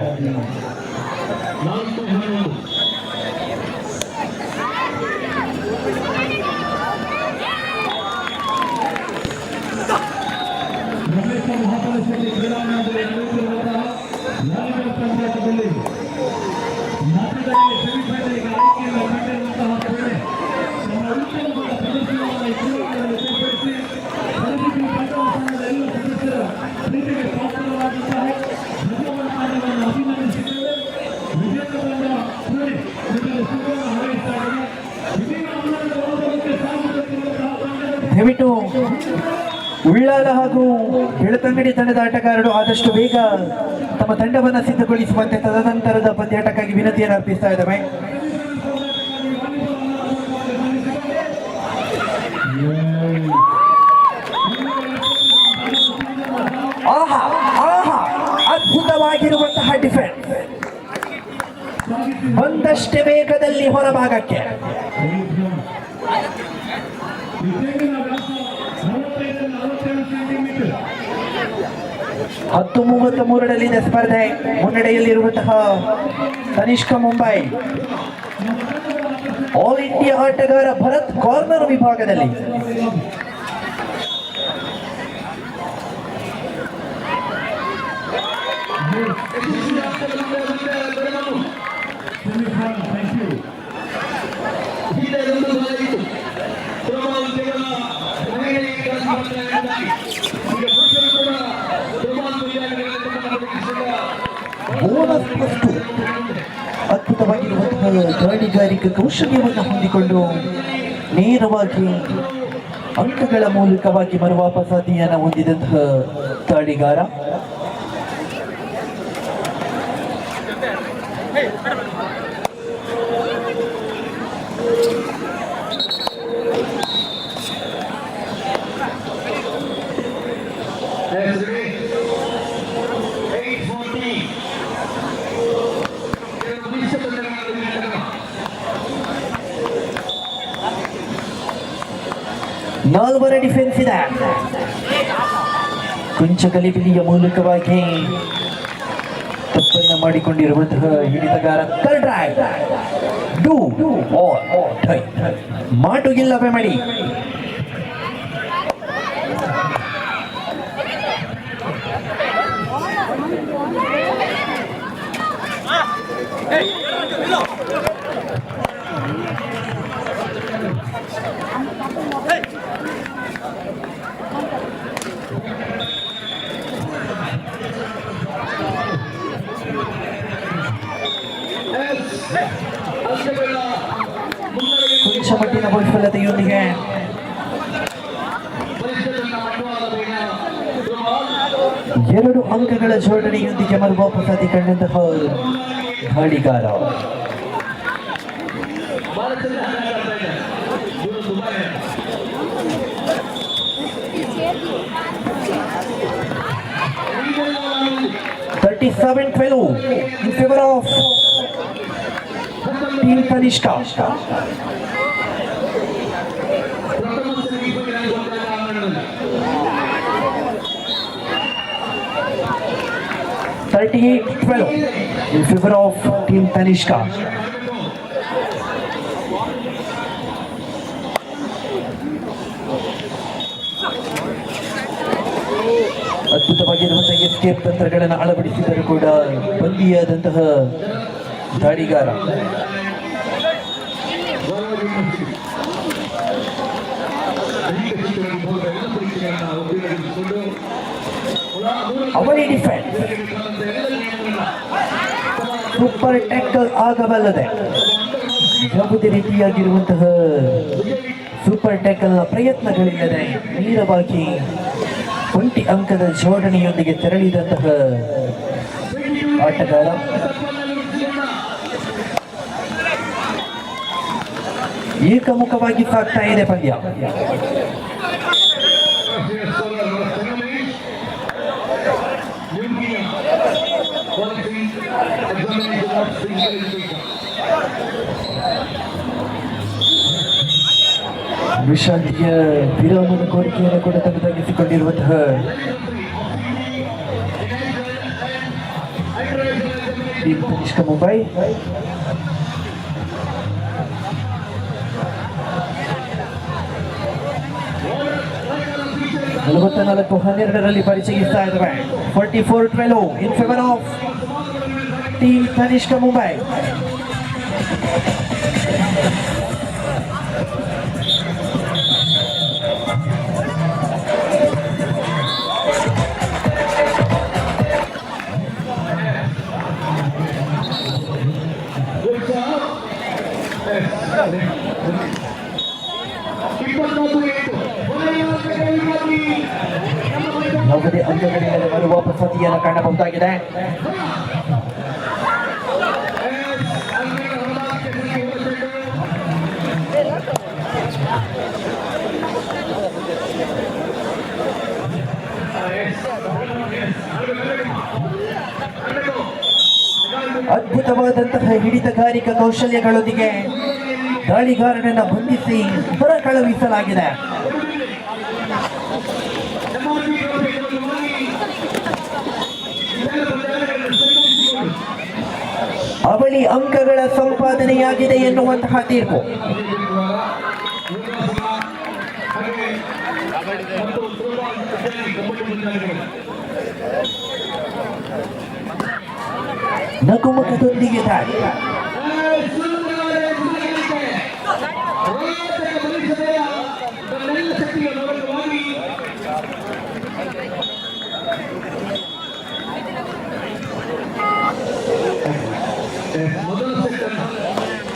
ದಯವಿಟ್ಟು ಉಳ್ಳಾಲ ಹಾಗೂ ಬೆಳತಂಗಡಿ ತಂಡದ ಆಟಗಾರರು ಆದಷ್ಟು ಬೇಗ ತಮ್ಮ ತಂಡವನ್ನು ಸಿದ್ಧಗೊಳಿಸುವಂತೆ ತದನಂತರದ ಪಂದ್ಯಾಟಕ್ಕಾಗಿ ವಿನಂತಿಯನ್ನು ಅರ್ಪಿಸ್ತಾ ಇದ್ದಾವೆ. ಆಹಾ ಆಹಾ ಅದ್ಭುತವಾಗಿರುವಂತಹ ಡಿಫೆನ್ಸ್. ಒಂದಷ್ಟೇ ವೇಗದಲ್ಲಿ ಹೊರಭಾಗಕ್ಕೆ 10:33 ಸ್ಪರ್ಧೆ. ಮುನ್ನಡೆಯಲ್ಲಿರುವಂತಹ ತನಿಷ್ಕ ಮುಂಬೈ. ಆಲ್ ಇಂಡಿಯಾ ಆಟಗಾರ ಭರತ್ ಕಾರ್ನರ್ ವಿಭಾಗದಲ್ಲಿ ಅದ್ಭುತವಾಗಿರುವಂತಹ ದಾಳಿಗಾರಿಕೆ ಕೌಶಲ್ಯವನ್ನು ಹೊಂದಿಕೊಂಡು ನೇರವಾಗಿ ಅಂಕಗಳ ಮೂಲಕವಾಗಿ ಮರುವಾಪಸಾತಿಯನ್ನು ಹೊಂದಿದಂತಹ ದಾಳಿಗಾರ. ನಾಲ್ವರ ಡಿಫೆನ್ಸ್ ಇದೆ. ಕೊಂಚ ಗಲಿಬಿಲಿಯ ಮೂಲಕವಾಗಿ ತಪ್ಪನ್ನು ಮಾಡಿಕೊಂಡಿರುವಂತಹ ಹಿಡಿತಗಾರ. ಮಾಡುಗಿಲ್ಲವೇ ಮಾಡಿ ಮಟ್ಟಿನ ವೈಫಲ್ಯತೆಯೊಂದಿಗೆ ಎರಡು ಅಂಕಗಳ ಜೋಡಣೆಯೊಂದಿಗೆ ಮರುವಾಪಸಾತಿ ಕಂಡಂತಹ ದಾಳಿಗಾರ. in favor of Team Tanishka. in favor of Team Tanishka. ಅದ್ಭುತವಾಗಿರುವಂತಹ ಎಸ್ಕೇಪ್ ತಂತ್ರಗಳನ್ನು ಅಳವಡಿಸಿದರೂ ಕೂಡ ಬಂದಿಯಾದಂತಹ ದಾಳಿಗಾರ. ಅವಳಿ ಡಿಫೆನ್ಸ್ ಸೂಪರ್ ಟ್ಯಾಕಲ್ ಆಗಬಲ್ಲದೆ ಯಾವುದೇ ರೀತಿಯಾಗಿರುವಂತಹ ಸೂಪರ್ ಟ್ಯಾಕಲ್ನ ಪ್ರಯತ್ನಗಳಿಲ್ಲದೆ ನೇರವಾಗಿ ಒಂಟಿ ಅಂಕದ ಜೋಡಣೆಯೊಂದಿಗೆ ತೆರಳಿದಂತಹ ಆಟಗಾರ. ಏಕಮುಖವಾಗಿ ಸಾಗ್ತಾ ಇದೆ ಪಂದ್ಯ. ವಿಶ್ರಾಂತಿಯ ವಿರಾಮದ ಕೋರಿಕೆಯನ್ನು ಕೂಡ ತನ್ನದಾಗಿಸಿಕೊಂಡಿರುವಂತಹ ಟೀಮ್ ತನಿಷ್ಕ ಮುಂಬೈ. ನಲವತ್ತ 12 ಪರಿಚಯಿಸ್ತಾ ಇದ್ದಾವೆ. 44-12 ಇನ್ favour of team Tanishka Mumbai. ಯಾವುದೇ ಅಂಕಗಳಿಲ್ಲದೆ ಮರುವಾಪಸಾತಿಯನ್ನು ಕಾಣಬಹುದಾಗಿದೆ. ಅದ್ಭುತವಾದಂತಹ ಹಿಡಿತಗಾರಿಕಾ ಕೌಶಲ್ಯಗಳೊಂದಿಗೆ ದಾಳಿಗಾರನನ್ನ ಬಂಧಿಸಿ ಹೊರ ಕಳುಹಿಸಲಾಗಿದೆ. ಅವಳಿ ಅಂಕಗಳ ಸಂಪಾದನೆಯಾಗಿದೆ ಎನ್ನುವಂತಹ ತೀರ್ಪು. ನಗುಮುಖದೊಂದಿಗೆ ದಾಳಿ.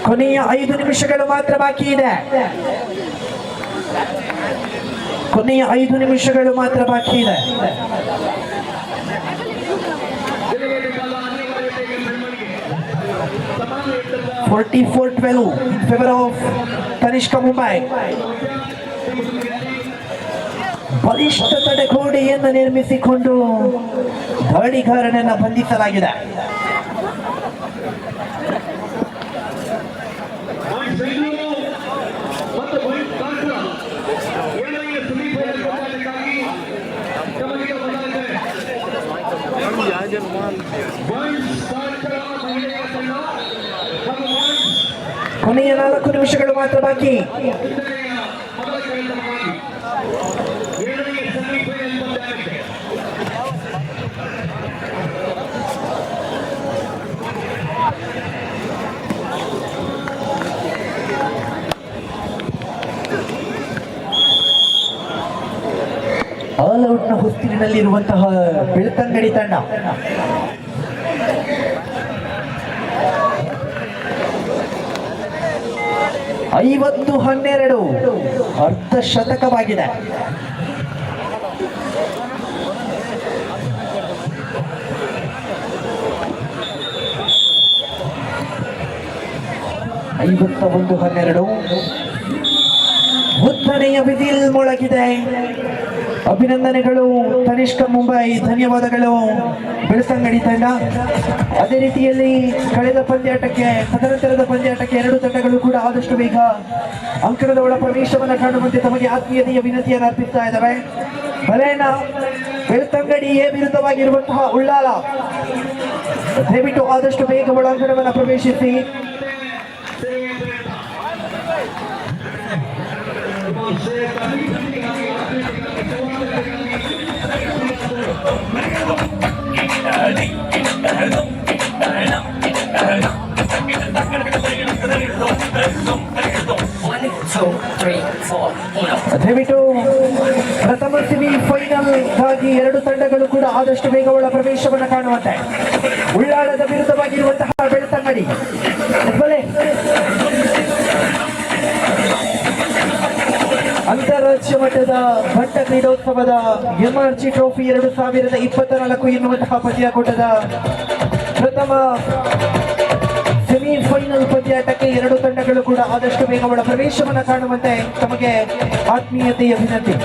ಕೊನೆಯ 5 ನಿಮಿಷಗಳು ಮಾತ್ರ ಬಾಕಿ ಇದೆ. ಕೊನೆಯ 5 ನಿಮಿಷಗಳು ಮಾತ್ರ ಬಾಕಿ ಇದೆ. 44-12 in favor of Tanishka Mumbai. ಬಲಿಷ್ಠ ತಡೆಗೋಡೆಯನ್ನು ನಿರ್ಮಿಸಿಕೊಂಡು ದಾಳಿಗಾರನನ್ನು ಬಂಧಿಸಲಾಗಿದೆ. ಕೊನೆಯ 4 ನಿಮಿಷಗಳು ಮಾತ್ರ ಬಾಕಿ. ಆಲ್ಔಟ್ನ ಹೊಸ್ತಿಲಿನಲ್ಲಿರುವಂತಹ ಬೆಳ್ತಂಗಡಿ ತಂಡ 50-12 ಅರ್ಧ ಶತಕವಾಗಿದೆ. ಉತ್ತನೆಯ ವಿಧಿಲ್ ಮೊಳಗಿದೆ. ಅಭಿನಂದನೆಗಳು ತನಿಷ್ಕ ಮುಂಬೈ, ಧನ್ಯವಾದಗಳು ಬೆಳ್ತಂಗಡಿ ತಂಡ. ಅದೇ ರೀತಿಯಲ್ಲಿ ಕಳೆದ ಪಂದ್ಯಾಟಕ್ಕೆ, ತದನಂತರದ ಪಂದ್ಯಾಟಕ್ಕೆ ಎರಡು ತಂಡಗಳು ಕೂಡ ಆದಷ್ಟು ಬೇಗ ಅಂಕಣದ ಒಳ ಪ್ರವೇಶವನ್ನು ಕಾಣುವಂತೆ ತಮಗೆ ಆತ್ಮೀಯತೆಯ ವಿನಂತಿಯನ್ನು ಅರ್ಪಿಸ್ತಾ ಇದ್ದಾವೆ. ಬಲೇನ ಬೆಳ್ತಂಗಡಿಯೇ ವಿರುದ್ಧವಾಗಿರುವಂತಹ ಉಳ್ಳಾಲ, ದಯವಿಟ್ಟು ಆದಷ್ಟು ಬೇಗ ಒಳಾಂಗಣವನ್ನು ಪ್ರವೇಶಿಸಿ. ದಯವಿಟ್ಟು ಪ್ರಥಮ ಸೆಮಿ ಫೈನಲ್ ಗಾಗಿ ಎರಡು ತಂಡಗಳು ಕೂಡ ಆದಷ್ಟು ಬೇಗ ಒಳ ಪ್ರವೇಶವನ್ನು ಕಾಣುವಂತೆ. ಉಳ್ಳಾಳದ ವಿರುದ್ಧವಾಗಿರುವಂತಹ ಬೆಳ್ತಂಗಡಿ ಅಂತಾರಾಜ್ಯ ಮಟ್ಟದ ಬಂಟ ಕ್ರೀಡೋತ್ಸವದ MRG ಟ್ರೋಫಿ 2024 ಎನ್ನುವಂತಹ ಪಂದ್ಯಾಕೂಟದ ಪ್ರಥಮ ಸೆಮಿಫೈನಲ್ ಪಂದ್ಯಾಟಕ್ಕೆ ಎರಡು ತಂಡಗಳು ಕೂಡ ಆದಷ್ಟು ಬೇಗ ಒಳ ಪ್ರವೇಶವನ್ನು ಕಾಣುವಂತೆ ತಮಗೆ ಆತ್ಮೀಯತೆಯ ವಿನಂತಿ.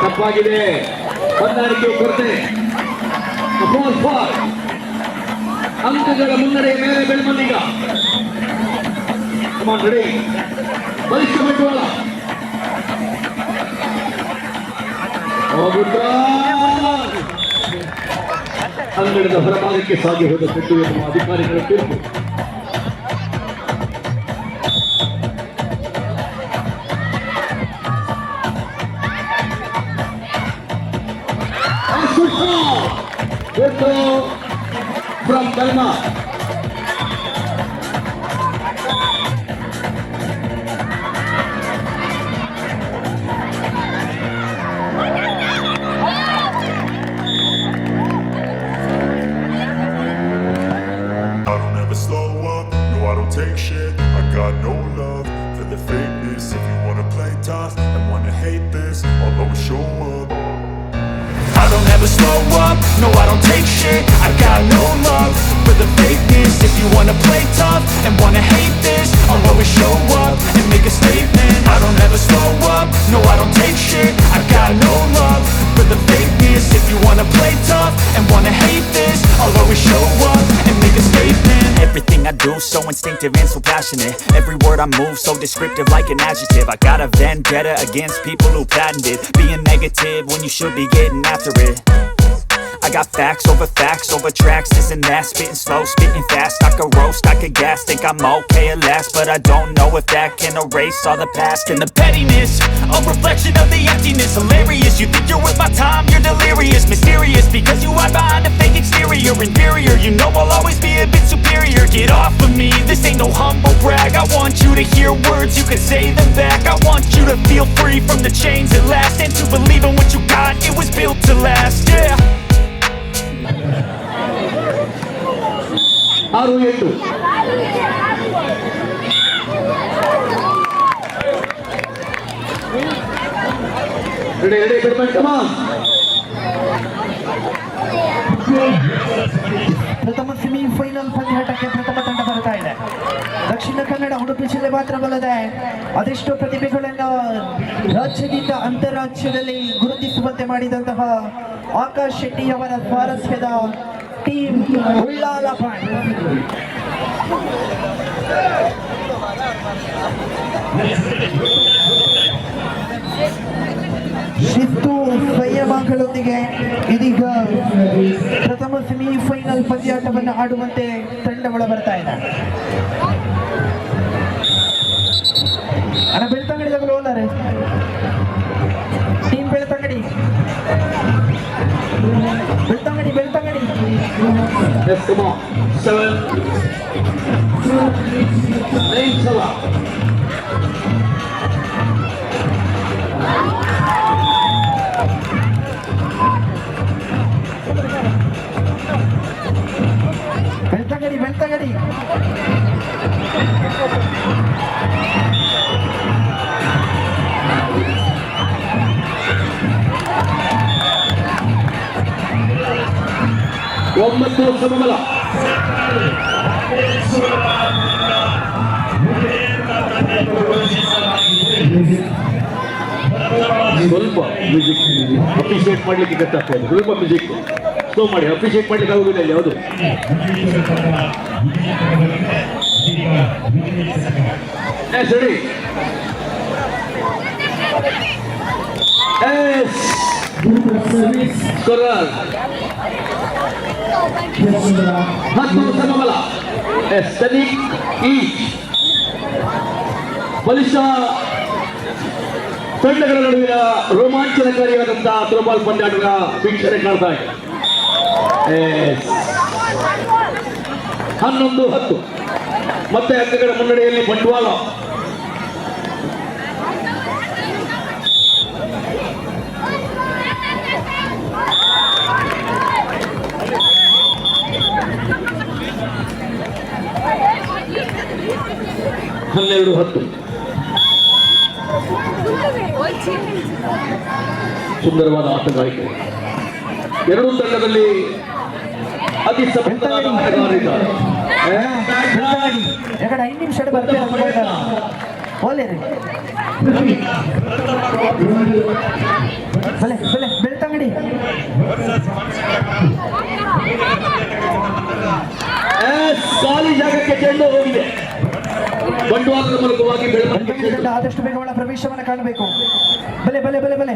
ತಪ್ಪಾಗಿದೆ, ಹೊಂದಾಣಿಕೆ ಕೊರತೆ. ಅಂಕಗಳ ಮುನ್ನಡೆ ಮೇಲೆ ಬೆಳ್ಮಂದಿಗ ಬಲಿಷ್ಠ ಬಂಡವಾಳ ಅಂಗಣದ ಹೊರಭಾಗಕ್ಕೆ ಸಾಗಿ ಹೋದ ಪೆಟ್ಟು ಎನ್ನುವ ಅಧಿಕಾರಿಗಳ ತೀರ್ಪು. From Kalma. I don't ever slow up, no I don't take shit. I got no love for the fakeness. If you wanna play tough and wanna hate this, I'll always show up. I don't ever slow up, no I don't take shit. I got no love for the fakeness. If you wanna play tough and wanna hate this, I'll always show up and make a statement. I don't ever slow up, no I don't take shit. I got no love for the fakeness. If you wanna play tough and wanna hate this, I'll always show up and make a statement. Everything I do so instinctive and so passionate. Every word I move so descriptive like an adjective. I got a vendetta against people who patented being negative when you should be getting after it. I got facts over tracks, this and that. Spitting slow, spitting fast. I could roast, I could gas. Think I'm okay at last, but I don't know if that can erase all the past. And the pettiness, a reflection of the emptiness. Hilarious, you think you're worth my time, you're delirious. Mysterious, because you hide behind a fake exterior. Inferior, you know I'll always be a bit superior. Get off of me, this ain't no humble brag. I want you to hear words, you can say them back. I want you to feel free from the chains at last, and to believe in what you got, it was built to last, yeah. 6-8 ready come on. ಪ್ರಥಮ semifinal ಪಂದ್ಯಾಟಕ್ಕೆ ಪ್ರಥಮ ತಂಡ ಬರ್ತಾ ಇದೆ. ದಕ್ಷಿಣ ಕನ್ನಡ ಉಡುಪಿ ಜಿಲ್ಲೆ ಮಾತ್ರವಲ್ಲದೆ ಅದೆಷ್ಟೋ ಪ್ರತಿಭೆಗಳನ್ನು ರಾಜ್ಯದಿಂದ ಅಂತಾರಾಜ್ಯದಲ್ಲಿ ಗುರುತಿಸುವಂತೆ ಮಾಡಿದಂತಹ ಆಕಾಶ್ ಶೆಟ್ಟಿ ಅವರ ಸ್ವಾರಸ್ಯದ ಟೀಮ್ ಉಳ್ಳಾಲ ಶಿಸ್ತು ಸಂಯಮ ಮಕ್ಕಳೊಂದಿಗೆ ಇದೀಗ ಪ್ರಥಮ ಸೆಮಿಫೈನಲ್ ಪಂದ್ಯಾಟವನ್ನು ಆಡುವಂತೆ ತಂಡಗಳು ಬರ್ತಾ ಇದೆ. ಅಣ್ಣ ಬೆಳ್ತಂಗಡಿ ತಗೊಳ್ಳಿ ಹೋಲಾರೆ ಟೀಮ್ ಬೆಳ್ತಂಗಡಿ ಬೆಳ್ತಂಗಡಿ ಬೆಳ್ತಂಗಡಿ ಬೆಳ್ತಂಗಡಿ ಬೆಳ್ತಂಗಡಿ ಒಂಬತ್ತು ಸಮಬಲ. ಸ್ವಲ್ಪ ಮ್ಯೂಸಿಕ್ ಅಪ್ರಿಷಿಯೇಟ್ ಮಾಡ್ಲಿಕ್ಕೆ ಗೊತ್ತಾಗ್ತಾ ಇದೆ. ಸ್ವಲ್ಪ ಮ್ಯೂಸಿಕ್ ಸ್ಲೋ ಮಾಡಿ, ಅಪ್ರಿಷಿಯೇಟ್ ಮಾಡ್ಲಿಕ್ಕೆ ಆಗುದಿಲ್ಲ ಇಲ್ಲಿ ಯಾವುದು. ಸರಿ ಮತ್ತು ಸಮಬಲ ಬಲಿಷ್ಠ ತಂಡಗಳ ನಡುವಿನ ರೋಮಾಂಚನಕಾರಿಯಾದಂತಹ ಥ್ರೋಬಾಲ್ ಪಂದ್ಯಾಟದ ವೀಕ್ಷಣೆ ಕಾಣ್ತಾ ಇದೆ. 11-10 ಮತ್ತೆ ಅಂಕಗಳ ಮುನ್ನಡೆಯಲ್ಲಿ ಬಂಟ್ವಾಳ. ಸುಂದರವಾದ ಆಟಗಾರಿಕೆ. ಎರಡೂ ತಂಡದಲ್ಲಿ ಅತಿ ಸಮರ್ಥವಾದ ಆಟಗಾರರಿದ್ದಾರೆ. 5 ನಿಮಿಷ ಬರ್ತಾರೆ ಬೆಳ್ತಂಗಡಿ ಖಾಲಿ ಜಾಗಕ್ಕೆ ಚೆಂಡು ಹೋಗಿದೆ. ಬಂಟ್ವಾಳದ ಮೂಲಕವಾಗಿ ಬೆಳ್ತಂಗಡಿ ಆದಷ್ಟು ಬೇಗ ಒಳ ಪ್ರವೇಶವನ್ನು ಕಾಣಬೇಕು. ಬಲೆ ಬಲೆ ಬಲೆ ಬಲೆ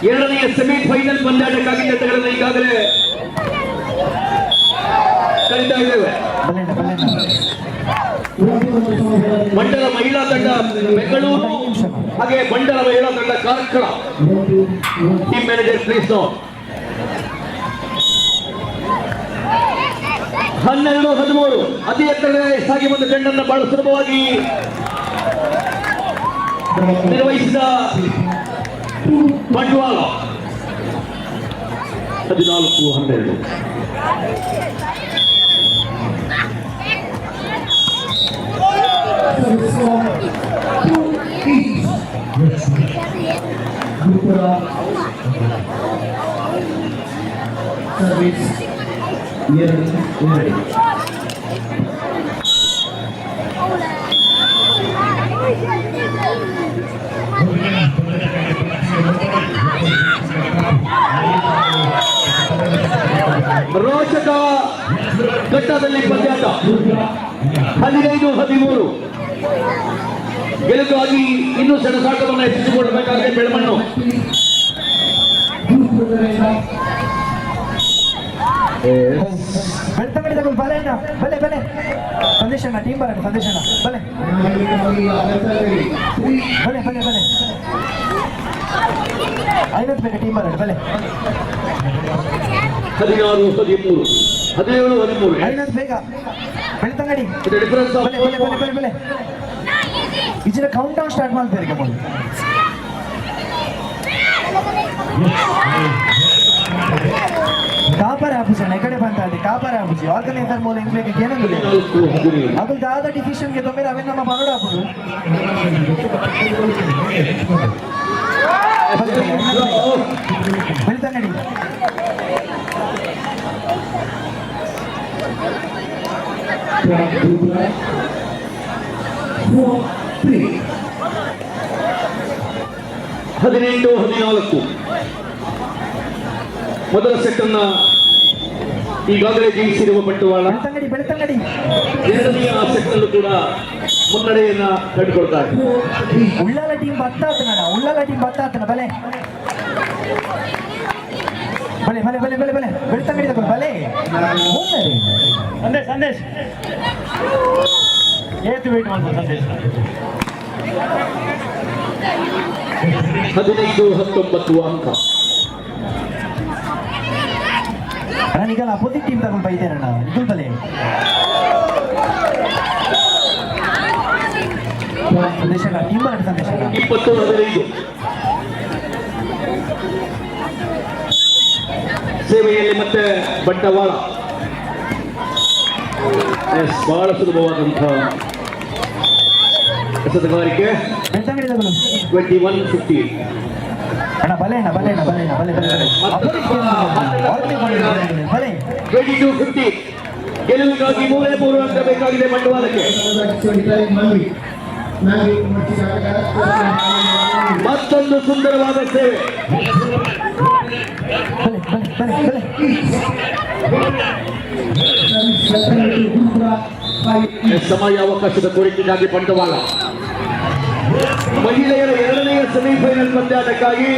ಎರಡನೆಯ ಸೆಮಿಫೈನಲ್ ಪಂದ್ಯಾಟಕ್ಕಾಗಿ ತಂಡಗಳನ್ನು ಈಗಾಗಲೇ ಕರೀತಾ ಇದ್ದೇವೆ. ಮಂಡಲ ಮಹಿಳಾ ತಂಡ ಬೆಂಗಳೂರು, ಹಾಗೆ ಮಂಡಲ ಮಹಿಳಾ ತಂಡ Karkala. Team manager please know. 12-13 ಅತಿ ಎತ್ತರದಲ್ಲಿ ಸಾಗಿ ಬಂದ ಚೆಂಡನ್ನು ಬಹಳ ಸುಲಭವಾಗಿ ನಿರ್ವಹಿಸಿದ ಬಂಟ್ವಾಳ. 14-12. ರೋಚಕ ಘಟ್ಟದಲ್ಲಿ ಪಂದ್ಯಾಟ. 15-13 ಗೆಲುವಾಗಿ ಇನ್ನೂ ಸೆಣಸಾಟವನ್ನು ಹೆಚ್ಚಿಸಿಕೊಳ್ಳಬೇಕಾಗಿದೆ ಬೆಳಮಣ್ಣು. ಬೆಳ್ತಂಗಡಿ ತಗೊಳ್ಳಿ ಬಲೆ ಬಲೆ ಬಲೆ ಸಂದೇಶನ ಟೀಮ್ ಬರಲಿ ಸಂದೇಶನ ಬಲೆ ಬಲೆ ಬಲೆ ಬಲೆ 50 ಬೇಗ ಟೀಮ್ ಬರಲಿ ಬಲೆ 16-13 17-13 50 ಬೇಗ ಬೆಳ್ತಂಗಡಿ ಬಲೆ ಬಲೆ ಬಲೆ ಬಲೆ ಬಲೆ ಇದರ ಕೌಂಟ್ ಡೌನ್ ಸ್ಟಾರ್ಟ್ ಮಾಡ್ತಾರೆ ಈಗ ಮೊದಲು. ಕಾಪರ್ ಆಫೀಸರ್ ಎಕಡೆ ಬಂತಾದೆ ಕಾಪರ್ ಆಫೀಸಿ ಆರ್ಗನೈಸರ್ ಮೂಲ ಇಂಗ್ಲಿಗೆ ಏನಂದ್ರೆ ಅದು ದಾದ ಡಿಸಿಷನ್ಗೆ ತೊಂದರೆ ಅವೇ ನಮ್ಮ ಮರಡು ಹಾಕುದು ಬೆಳ್ತಂಗಡಿ ಹದಿನೆಂಟು 14 ಮೊದಲ ಸೆಟ್ ಅನ್ನ ಈಗಾಗಲೇ ಜಯಿಸಿರುವ ಬಂಟ್ವಾಳ ಬೆಳ್ತಂಗಡಿ ಎರಡನೆಯ ಸೆಟ್ ಅಲ್ಲೂ ಕೂಡ ಮುನ್ನಡೆಯನ್ನ ಕಂಡುಕೊಳ್ತಾರೆ. ಉಳ್ಳಾಲ ಟೀಮ್ ಬತ್ತಾತನ ಬಲೆ ಬಲೆ ಬಲೆ ಬಲೆ ಬಲೆ ಬಲೆ ಬೆಳ್ತಂಗಡಿ ತಗೊಂಡು ಬಲೆ ಸಂದೇಶ್ ಸಂದೇಶ್ ಏತು ವೇಟ್ ಮಾಡ್ಬೋದು ಸಂದೇಶ್ 15-19 ಅಂಕ. ಅಣ್ಣ ಈಗಲ್ಲ ಅಪೋಸಿಟ್ ಟೀಮ್ ತಗೊಂಡು ಬೈತೇನಣ್ಣ ಇದು ಬಲೆ ಸಂದೇಶ ಟೀಮ್ ಬರಟ ಸಂದೇಶ 20-15 ಸೇವೆಯಲ್ಲಿ ಮತ್ತೆ ಬಂಡವಾಳ ಬಹಳ ಸುಲಭವಾದಂತಹ ಎಸೆತಗಾರಿಕೆ. 21-15 ಅಣ್ಣ ಬಲೆ ಅಣ್ಣ ಬಲೆ ಅಣ್ಣ ಬಲೆ ಅಣ್ಣ ಬಲೆ ಬಲೆ ಬಲೆ 22-15 ಗೆಲುವಿಗಾಗಿ 3 ಅಂಕ ಬೇಕಾಗಿದೆ ಬಂಡವಾಳಕ್ಕೆ. ಮತ್ತೊಂದು ಸುಂದರವಾದ ಸೇವೆ. ಸಮಯ ಅವಕಾಶದ ಕೋರಿಕೆಗಾಗಿ ಬಂಡವಾಳ. ಮಹಿಳೆಯರ 2ನೇ ಸೆಮಿಫೈನಲ್ ಪಂದ್ಯಾಟಕ್ಕಾಗಿ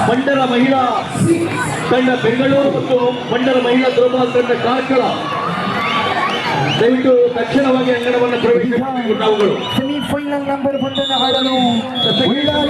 ಬಂಡರ ಮಹಿಳಾ ತಂಡ ಬೆಂಗಳೂರು ಮತ್ತು ಬಂಡರ ಮಹಿಳಾ ಥ್ರೋಬಾಲ್ ತಂಡ ಕಾರ್ಕಳ ದಯವಿಟ್ಟು ತಕ್ಷಣವಾಗಿ ಅಂಗಣವನ್ನು ಪ್ರವೇಶಿಸಬೇಕು. ನಾವುಗಳು ಸೆಮಿಫೈನಲ್ ನಂಬರ್ 1 ಆಡಲು ಉಳ್ಳಾಲ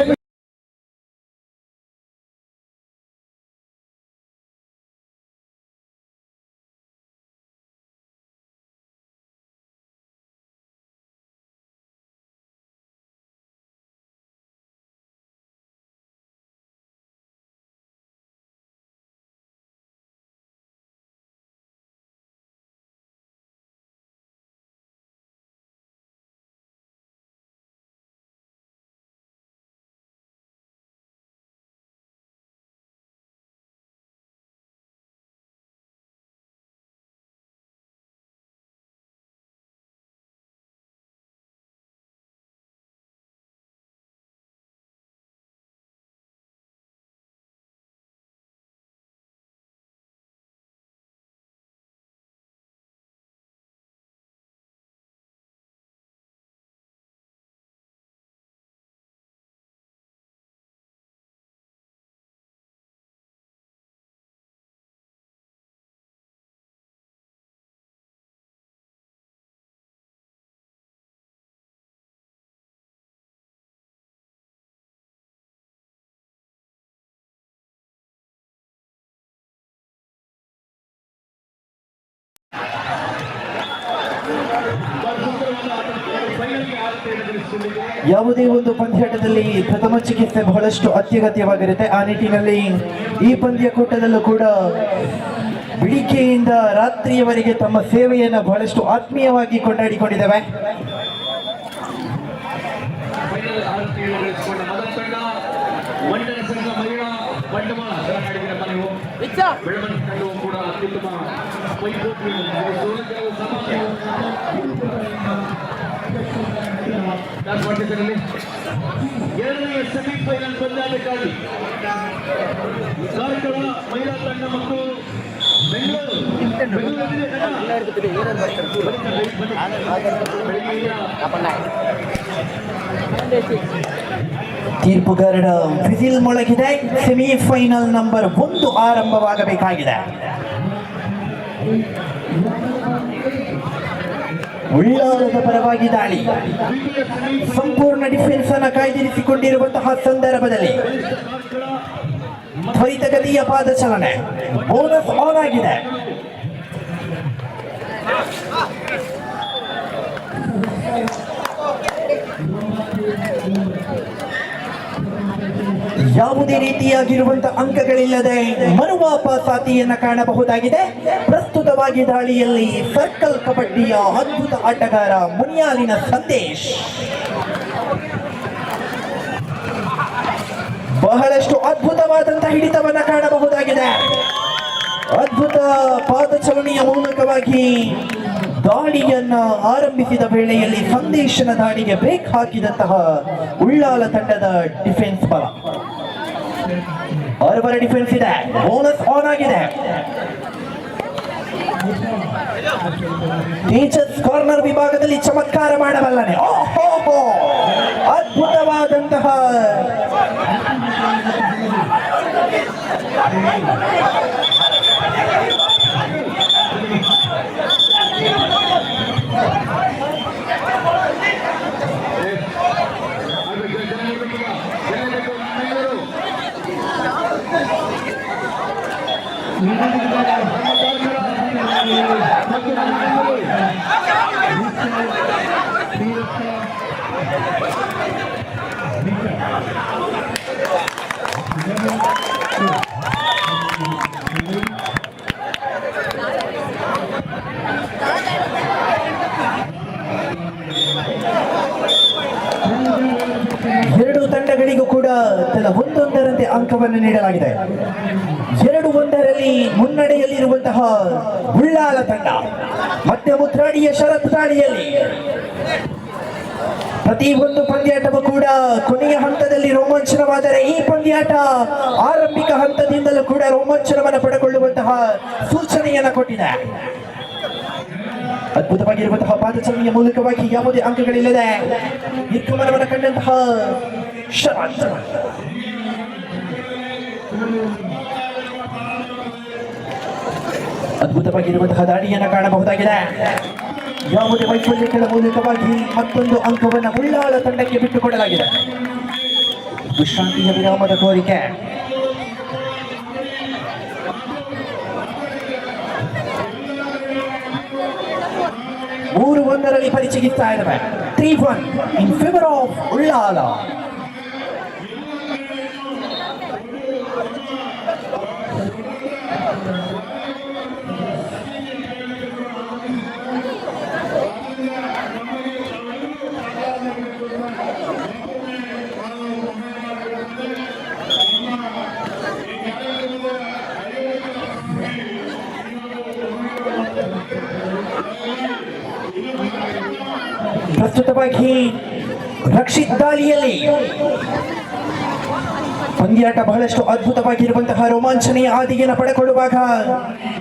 ಯಾವುದೇ ಒಂದು ಪಂದ್ಯಾಟದಲ್ಲಿ ಪ್ರಥಮ ಚಿಕಿತ್ಸೆ ಬಹಳಷ್ಟು ಅತ್ಯಗತ್ಯವಾಗಿರುತ್ತೆ. ಆ ನಿಟ್ಟಿನಲ್ಲಿ ಈ ಪಂದ್ಯಕೂಟದಲ್ಲೂ ಕೂಡ ಬೆಳಿಗ್ಗೆಯಿಂದ ರಾತ್ರಿಯವರೆಗೆ ತಮ್ಮ ಸೇವೆಯನ್ನು ಬಹಳಷ್ಟು ಆತ್ಮೀಯವಾಗಿ ಕೊಂಡಾಡಿಕೊಂಡಿದ್ದೇವೆ. ಎರಡನೇ ಸೆಮಿಫೈನಲ್ ಪಂದ್ಯಾಟಕ್ಕಾಗಿ ಕಾರ್ಕಳ ಮಹಿಳಾ ತಂಡ ಮತ್ತು ತೀರ್ಪುಗಾರರ ವಿಸಿಲ್ ಮೊಳಗಿದೆ. ಸೆಮಿಫೈನಲ್ ನಂಬರ್ 1 ಆರಂಭವಾಗಬೇಕಾಗಿದೆ. ಉಳ್ಳಾಲದ ಪರವಾಗಿ ದಾಳಿ, ಸಂಪೂರ್ಣ ಡಿಫೆನ್ಸ್ ಅನ್ನು ಕಾಯ್ದಿರಿಸಿಕೊಂಡಿರುವಂತಹ ಸಂದರ್ಭದಲ್ಲಿ ತ್ವರಿತಗತಿಯ ಪಾದಚಲನೆ, ಬೋನಸ್ ಆನ್ ಆಗಿದೆ. ಯಾವುದೇ ರೀತಿಯಾಗಿರುವಂತಹ ಅಂಕಗಳಿಲ್ಲದೆ ಮರುವಾಪಸಾತಿಯನ್ನ ಕಾಣಬಹುದಾಗಿದೆ. ಪ್ರಸ್ತುತವಾಗಿ ದಾಳಿಯಲ್ಲಿ ಸರ್ಕಲ್ ಕಬಡ್ಡಿಯ ಅದ್ಭುತ ಆಟಗಾರ ಮುನಿಯಾಲಿನ ಸಂದೇಶ್ ಬಹಳಷ್ಟು ಅದ್ಭುತವಾದಂತಹ ಹಿಡಿತವನ್ನ ಕಾಣಬಹುದಾಗಿದೆ. ಅದ್ಭುತ ಪಾದಚಲನೆಯ ಮೂಲಕವಾಗಿ ದಾಳಿಯನ್ನ ಆರಂಭಿಸಿದ ವೇಳೆಯಲ್ಲಿ ಸಂದೇಶನ ದಾಳಿಗೆ ಬ್ರೇಕ್ ಹಾಕಿದಂತಹ ಉಳ್ಳಾಲ ತಂಡದ ಡಿಫೆನ್ಸ್ ಬಲ. 6 ಡಿಫೆನ್ಸ್ ಇದೆ. ಬೋನಸ್ ಆನ್ ಆಗಿದೆ. ಟೀಚರ್ಸ್ ಕಾರ್ನರ್ ವಿಭಾಗದಲ್ಲಿ ಚಮತ್ಕಾರ ಮಾಡಬಲ್ಲನೆ. ಅದ್ಭುತವಾದಂತಹ ಎರಡು ತಂಡಗಳಿಗೂ ಕೂಡ ತಲಾ ಒಂದೊಂದರಂತೆ ಅಂಕವನ್ನು ನೀಡಲಾಗಿದೆ. 2-1 ಮುನ್ನಡೆಯಲ್ಲಿರುವಂತಹ ಉಳ್ಳಾಲ ತಂಡ ಮಧ್ಯ ಮುತ್ರಾಡಿಯ ಶರತ್ ದಾಳಿಯಲ್ಲಿ ಪ್ರತಿ ಒಂದು ಪಂದ್ಯಾಟವೂ ಕೂಡ ಕೊನೆಯ ಹಂತದಲ್ಲಿ ರೋಮಾಂಚನವಾದರೆ ಈ ಪಂದ್ಯಾಟ ಆರಂಭಿಕ ಹಂತದಿಂದಲೂ ಕೂಡ ರೋಮಾಂಚನವನ್ನು ಪಡೆದುಕೊಳ್ಳುವಂತಹ ಸೂಚನೆಯನ್ನ ಕೊಟ್ಟಿದೆ. ಅದ್ಭುತವಾಗಿರುವಂತಹ ಪಾದಚಲನೆಯ ಮೂಲಕವಾಗಿ ಯಾವುದೇ ಅಂಕಗಳಿಲ್ಲದೆ ನಿರ್ಗಮನವನ್ನು ಕಂಡಂತಹ ಶರತ್ ಅದ್ಭುತವಾಗಿರುವಂತಹ ದಾಳಿಯನ್ನು ಕಾಣಬಹುದಾಗಿದೆ. ಯಾವುದೇ ವೈಫಲ್ಯಗಳ ಮೂಲಕವಾಗಿ ಮತ್ತೊಂದು ಅಂಕವನ್ನು ಉಳ್ಳಾಲ ತಂಡಕ್ಕೆ ಬಿಟ್ಟುಕೊಡಲಾಗಿದೆ. ವಿಶ್ರಾಂತಿಯ ವಿರಾಮದ ಕೋರಿಕೆ. ಮೂರು 1 ಪರಿಚಯಿಸ್ತಾ ಇದ್ದಾವೆ. 3-1 ಇನ್ ಫೇವರ್ ಆಫ್ ಉಳ್ಳಾಲ. ಪ್ರಸ್ತುತವಾಗಿ ರಕ್ಷಿತ್ ದಾಳಿಯಲ್ಲಿ ಪಂದ್ಯಾಟ ಬಹಳಷ್ಟು ಅದ್ಭುತವಾಗಿರುವಂತಹ ರೋಮಾಂಚನೆಯ ಆದಿಯನ್ನು ಪಡೆದುಕೊಳ್ಳುವಾಗ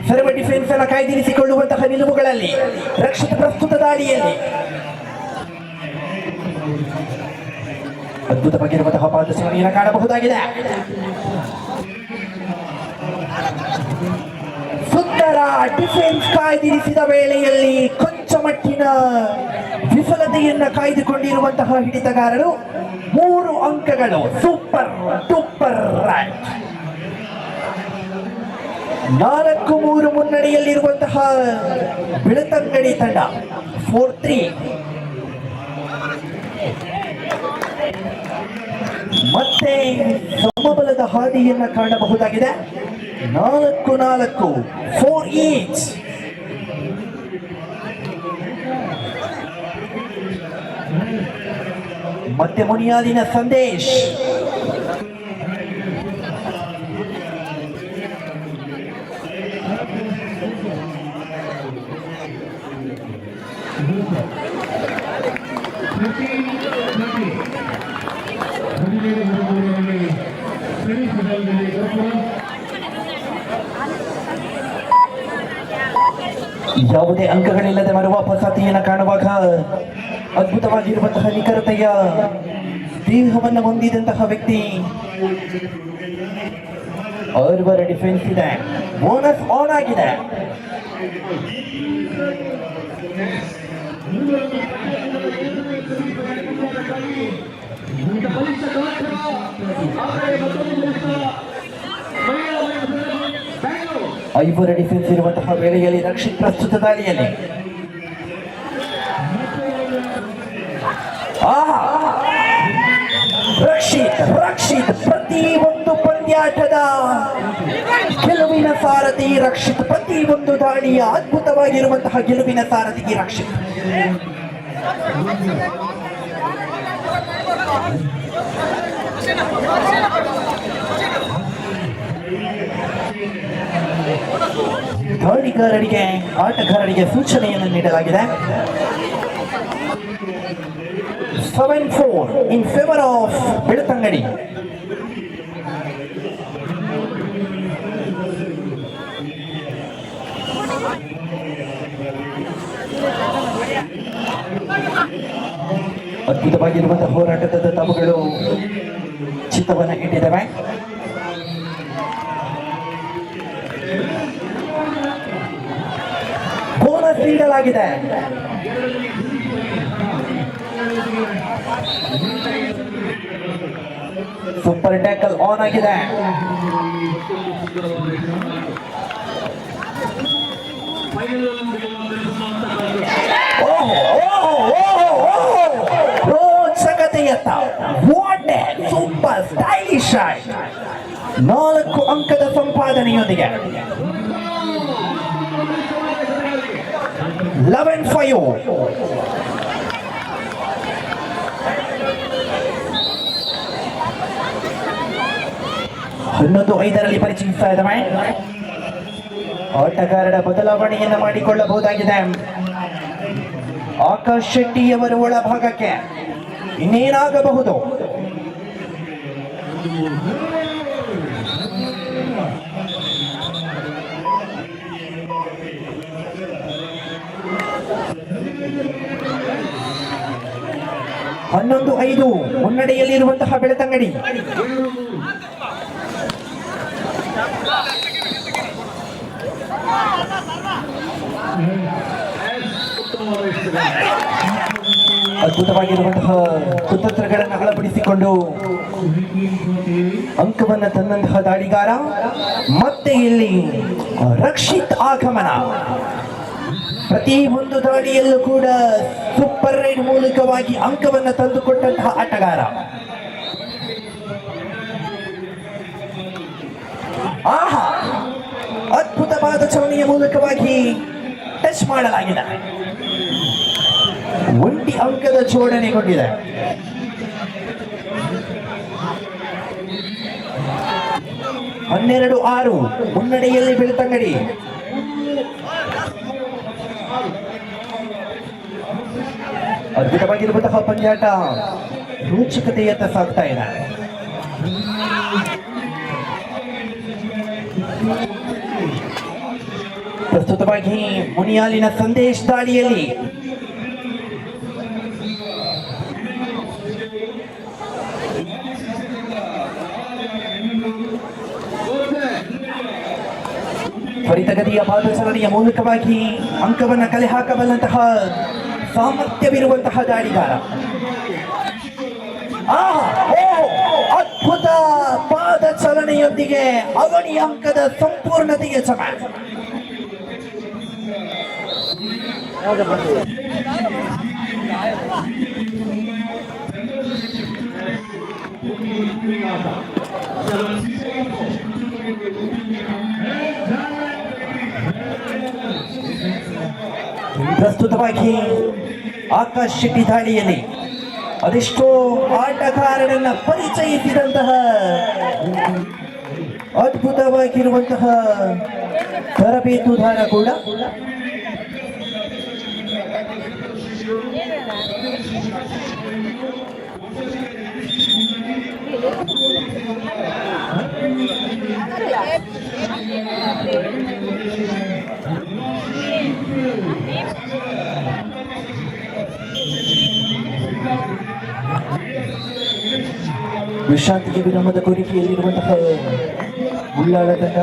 ಸರ್ವ ಡಿಫೆನ್ಸ್ ಅನ್ನು ಕಾಯ್ದಿರಿಸಿಕೊಳ್ಳುವಂತಹ ನಿಲುವುಗಳಲ್ಲಿ ರಕ್ಷಿತ್ ಪ್ರಸ್ತುತ ದಾಳಿಯಲ್ಲಿ ಅದ್ಭುತವಾಗಿರುವಂತಹ ಪಾದಸೇವನೆಯನ್ನು ಕಾಣಬಹುದಾಗಿದೆ. ಸುಂದರ ಡಿಫೆನ್ಸ್ ಕಾಯ್ದಿರಿಸಿದ ವೇಳೆಯಲ್ಲಿ ಕೊಂಚ ಮಟ್ಟಿನ ವಿಫಲತೆಯನ್ನ ಕಾಯ್ದುಕೊಂಡಿರುವಂತಹ ಹಿಡಿತಗಾರರು 3 ಅಂಕಗಳು. Super ಟೂಪರ್ right. 4-3 ಮುನ್ನಡೆಯಲ್ಲಿರುವಂತಹ ಬೆಳತಂಗಡಿ ತಂಡ 4-3. ಮತ್ತೆ ಸಮಬಲದ ಹಾದಿಯನ್ನ ಕಾಣಬಹುದಾಗಿದೆ. 4-4 4 ಈಚ್. ಮತ್ತೆ ಮುನಿಯಾದಿನ ಸಂದೇಶ್ ಯಾವುದೇ ಅಂಕಗಳಿಲ್ಲದೆ ಮರುವ ಪಸಾತಿಯನ್ನು ಕಾಣುವಾಗ ಅದ್ಭುತವಾಗಿರುವಂತಹ ನಿಖರತೆಯ ದೇಹವನ್ನು ಹೊಂದಿದಂತಹ ವ್ಯಕ್ತಿ. ಓರ್ವರ ಡಿಫೆನ್ಸ್ ಇದೆ. ಬೋನಸ್ ಆನ್ ಆಗಿದೆ. ಐವರ ಡಿಫೆನ್ಸ್ ಇರುವಂತಹ ವೇಳೆಯಲ್ಲಿ ರಕ್ಷಿತ್ ಪ್ರಸ್ತುತ ದಾಳಿಯಲ್ಲಿ ರಕ್ಷಿತ್ ಪ್ರತಿ ಒಂದು ಪಂದ್ಯಾಟದ ಗೆಲುವಿನ ಸಾರಥಿ ರಕ್ಷಿತ್. ಪ್ರತಿ ಒಂದು ದಾಳಿಯ ಅದ್ಭುತವಾಗಿರುವಂತಹ ಗೆಲುವಿನ ಸಾರಥಿ ರಕ್ಷಿತ್. ದಾಳಿಗಾರರಿಗೆ ಆಟಗಾರರಿಗೆ ಸೂಚನೆಯನ್ನು ನೀಡಲಾಗಿದೆ. 7-4 ಇನ್ ಫೇವರ್ ಆಫ್ ಬೆಳತಂಗಡಿ. ಅದ್ಭುತವಾಗಿರುವಂತಹ ಹೋರಾಟದ ತಬುಗಳು ಚಿತ್ತವನ್ನು ಇಟ್ಟಿದ್ದಾವೆ. ನೀಡಲಾಗಿದೆ. ಸೂಪರ್ ಟ್ಯಾಕಲ್ ಆನ್ ಆಗಿದೆ. ರೋಚಕತೆಯತ್ತ what a super stylish shot. 4 ಅಂಕದ ಸಂಪಾದನೆಯೊಂದಿಗೆ 11-5. ಹನ್ನೊಂದು 5ರಲ್ಲಿ ಪರಿಚಯಿಸ್ತಾ ಇದ್ದಾವೆ. ಆಟಗಾರರ ಬದಲಾವಣೆಯನ್ನು ಮಾಡಿಕೊಳ್ಳಬಹುದಾಗಿದೆ. ಆಕಾಶ್ ಶೆಟ್ಟಿಯವರು ಒಳಭಾಗಕ್ಕೆ. ಇನ್ನೇನಾಗಬಹುದು? ಹನ್ನೊಂದು 5 ಮುನ್ನಡೆಯಲ್ಲಿರುವಂತಹ ಬೆಳ್ತಂಗಡಿ. ಅದ್ಭುತವಾಗಿರುವಂತಹ ಕುತಂತ್ರಗಳನ್ನು ಅಳವಡಿಸಿಕೊಂಡು ಅಂಕವನ್ನು ತಂದಂತಹ ದಾಳಿಗಾರ. ಮತ್ತೆ ಇಲ್ಲಿ ರಕ್ಷಿತ್ ಆಗಮನ. ಪ್ರತಿ ಒಂದು ದಾಳಿಯಲ್ಲೂ ಕೂಡ ಸೂಪರ್ ರೈಡ್ ಮೂಲಕವಾಗಿ ಅಂಕವನ್ನು ತಂದುಕೊಟ್ಟಂತಹ ಆಟಗಾರ. ಆಹಾ, ಅದ್ಭುತವಾದ ಚಲನೆಯ ಮೂಲಕವಾಗಿ ಟಚ್ ಮಾಡಲಾಗಿದೆ. ಒಂಟಿ ಅಂಕದ ಜೋಡಣೆಗೊಂಡಿದೆ. ಹನ್ನೆರಡು 6 ಮುನ್ನಡೆಯಲ್ಲಿ ಬೆಳ್ತಂಗಡಿ. ಅದ್ಭುತವಾಗಿರುವಂತಹ ಪಂದ್ಯಾಟ ರೋಚಕತೆಯತ್ತ ಸಾಗ್ತಾ ಇದೆ. ಪ್ರಸ್ತುತವಾಗಿ ಮುನಿಯಾಲಿನ ಸಂದೇಶ್ ದಾಳಿಯಲ್ಲಿ ತ್ವರಿತಗತಿಯ ಪಾದಚಲನೆಯ ಮೂಲಕವಾಗಿ ಅಂಕವನ್ನು ಕಲೆ ಹಾಕಬಲ್ಲಂತಹ ಸಾಮರ್ಥ್ಯವಿರುವಂತಹ ದಾಳಿಗಾರ. ಅದ್ಭುತ ಪಾದಚಲನೆಯೊಂದಿಗೆ ಅವನಿ ಅಂಕದ ಸಂಪೂರ್ಣತೆಯ ಸಮ. ಪ್ರಸ್ತುತವಾಗಿ ಆಕಾಶ್ ಶೆಟ್ಟಿ ದಾಳಿಯಲ್ಲಿ ಅದೆಷ್ಟೋ ಆಟಗಾರರನ್ನ ಪರಿಚಯಿಸಿದಂತಹ ಅದ್ಭುತವಾಗಿರುವಂತಹ ತರಬೇತುದಾರ ಕೂಡ. ವಿಶ್ರಾಂತಿಗೆ ವಿರಾಮದ ಕೋರಿಕೆಯಲ್ಲಿರುವಂತಹ ಉಳ್ಳಾಳ ತಂಡ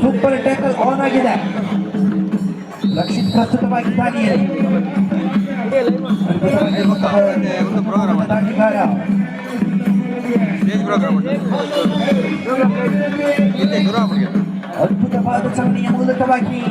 ಸೂಪರ್ ಟ್ಯಾಕಲ್ ಆನ್ ಆಗಿದೆ. ರಕ್ಷಿತ್ ಪ್ರಸ್ತುತವಾಗಿ ದಾಳಿಯಲ್ಲಿ ಅದ್ಭುತವಾದ ಚಲನೆಯ ಮೂಲಕವಾಗಿ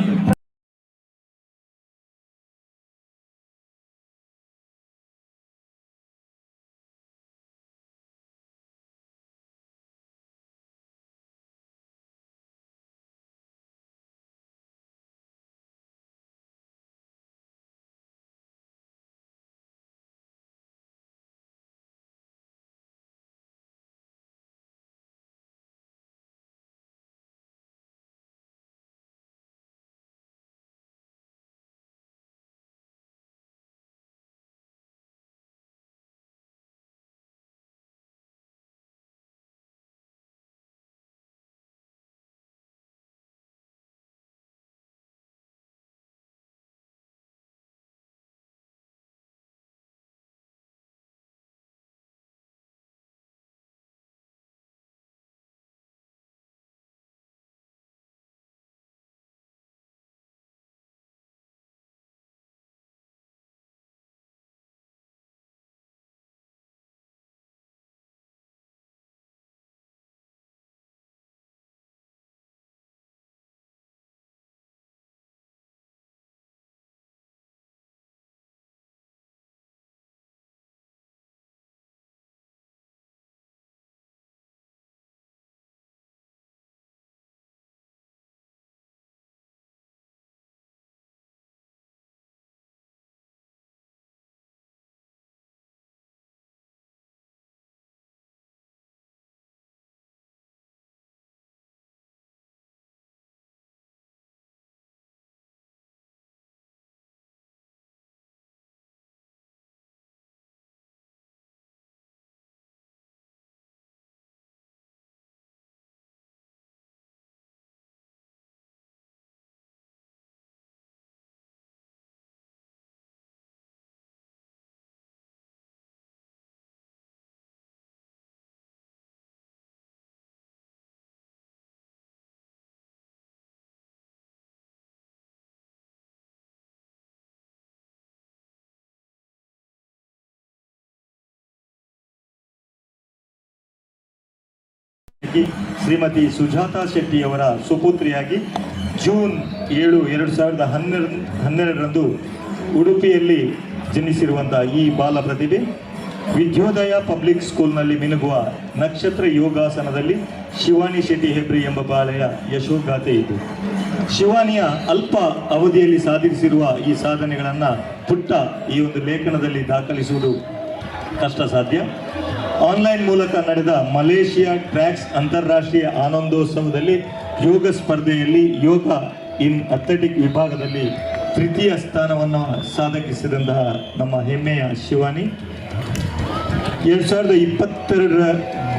ಶ್ರೀಮತಿ ಸುಜಾತಾ ಶೆಟ್ಟಿಯವರ ಸುಪುತ್ರಿಯಾಗಿ ಜೂನ್ 7, 2012ರಂದು ಉಡುಪಿಯಲ್ಲಿ ಜನಿಸಿರುವಂತಹ ಈ ಬಾಲ ಪ್ರತಿಭೆ ವಿದ್ಯೋದಯ ಪಬ್ಲಿಕ್ ಸ್ಕೂಲ್ನಲ್ಲಿ ಮಿನುಗುವ ನಕ್ಷತ್ರ ಯೋಗಾಸನದಲ್ಲಿ ಶಿವಾನಿ ಶೆಟ್ಟಿ ಹೆಬ್ರಿ ಎಂಬ ಬಾಳೆಯ ಯಶೋಗಾಥೆ ಇದು. ಶಿವಾನಿಯ ಅಲ್ಪ ಅವಧಿಯಲ್ಲಿ ಸಾಧಿಸಿರುವ ಈ ಸಾಧನೆಗಳನ್ನು ಪುಟ್ಟ ಈ ಒಂದು ಲೇಖನದಲ್ಲಿ ದಾಖಲಿಸುವುದು ಕಷ್ಟ ಸಾಧ್ಯ. ಆನ್ಲೈನ್ ಮೂಲಕ ನಡೆದ ಮಲೇಷಿಯಾ ಟ್ರ್ಯಾಕ್ಸ್ ಅಂತಾರಾಷ್ಟ್ರೀಯ ಆನಂದೋತ್ಸವದಲ್ಲಿ ಯೋಗ ಸ್ಪರ್ಧೆಯಲ್ಲಿ ಯೋಗ ಇನ್ ಅಥ್ಲೆಟಿಕ್ ವಿಭಾಗದಲ್ಲಿ ತೃತೀಯ ಸ್ಥಾನವನ್ನು ಸಾಧಿಸಿದಂತಹ ನಮ್ಮ ಹೆಮ್ಮೆಯ ಶಿವಾನಿ 2022ರ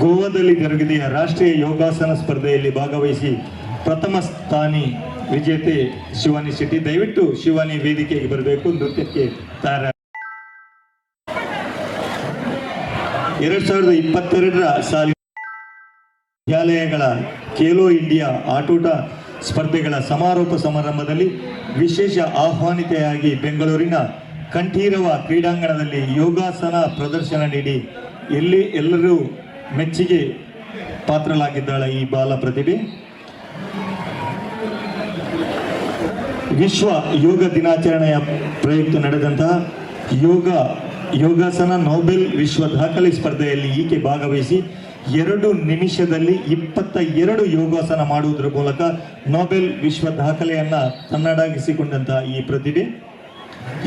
ಗೋವಾದಲ್ಲಿ ಜರುಗಿದ ರಾಷ್ಟ್ರೀಯ ಯೋಗಾಸನ ಸ್ಪರ್ಧೆಯಲ್ಲಿ ಭಾಗವಹಿಸಿ ಪ್ರಥಮ ಸ್ಥಾನಿ ವಿಜೇತೆ ಶಿವಾನಿ ಶೆಟ್ಟಿ. ದಯವಿಟ್ಟು ಶಿವಾನಿ ವೇದಿಕೆಗೆ ಬರಬೇಕು, ನೃತ್ಯಕ್ಕೆ ತಯಾರ. 2022ರ ಸಾಲಿನ ವಿದ್ಯಾಲಯಗಳ ಖೇಲೋ ಇಂಡಿಯಾ ಆಟೋಟ ಸ್ಪರ್ಧೆಗಳ ಸಮಾರೋಪ ಸಮಾರಂಭದಲ್ಲಿ ವಿಶೇಷ ಆಹ್ವಾನಿತೆಯಾಗಿ ಬೆಂಗಳೂರಿನ ಕಂಠೀರವ ಕ್ರೀಡಾಂಗಣದಲ್ಲಿ ಯೋಗಾಸನ ಪ್ರದರ್ಶನ ನೀಡಿ ಎಲ್ಲರೂ ಮೆಚ್ಚುಗೆ ಪಾತ್ರರಾಗಿದ್ದಾಳೆ ಈ ಬಾಲ ಪ್ರತಿಭೆ. ವಿಶ್ವ ಯೋಗ ದಿನಾಚರಣೆಯ ಪ್ರಯುಕ್ತ ನಡೆದಂತಹ ಯೋಗಾಸನ ನೊಬೆಲ್ ವಿಶ್ವ ದಾಖಲೆ ಸ್ಪರ್ಧೆಯಲ್ಲಿ ಈಕೆ ಭಾಗವಹಿಸಿ 2 ನಿಮಿಷದಲ್ಲಿ 22 ಯೋಗಾಸನ ಮಾಡುವುದರ ಮೂಲಕ ನೊಬೆಲ್ ವಿಶ್ವ ದಾಖಲೆಯನ್ನು ತನ್ನದಾಗಿಸಿಕೊಂಡಂತಹ ಈ ಪ್ರತಿಭೆ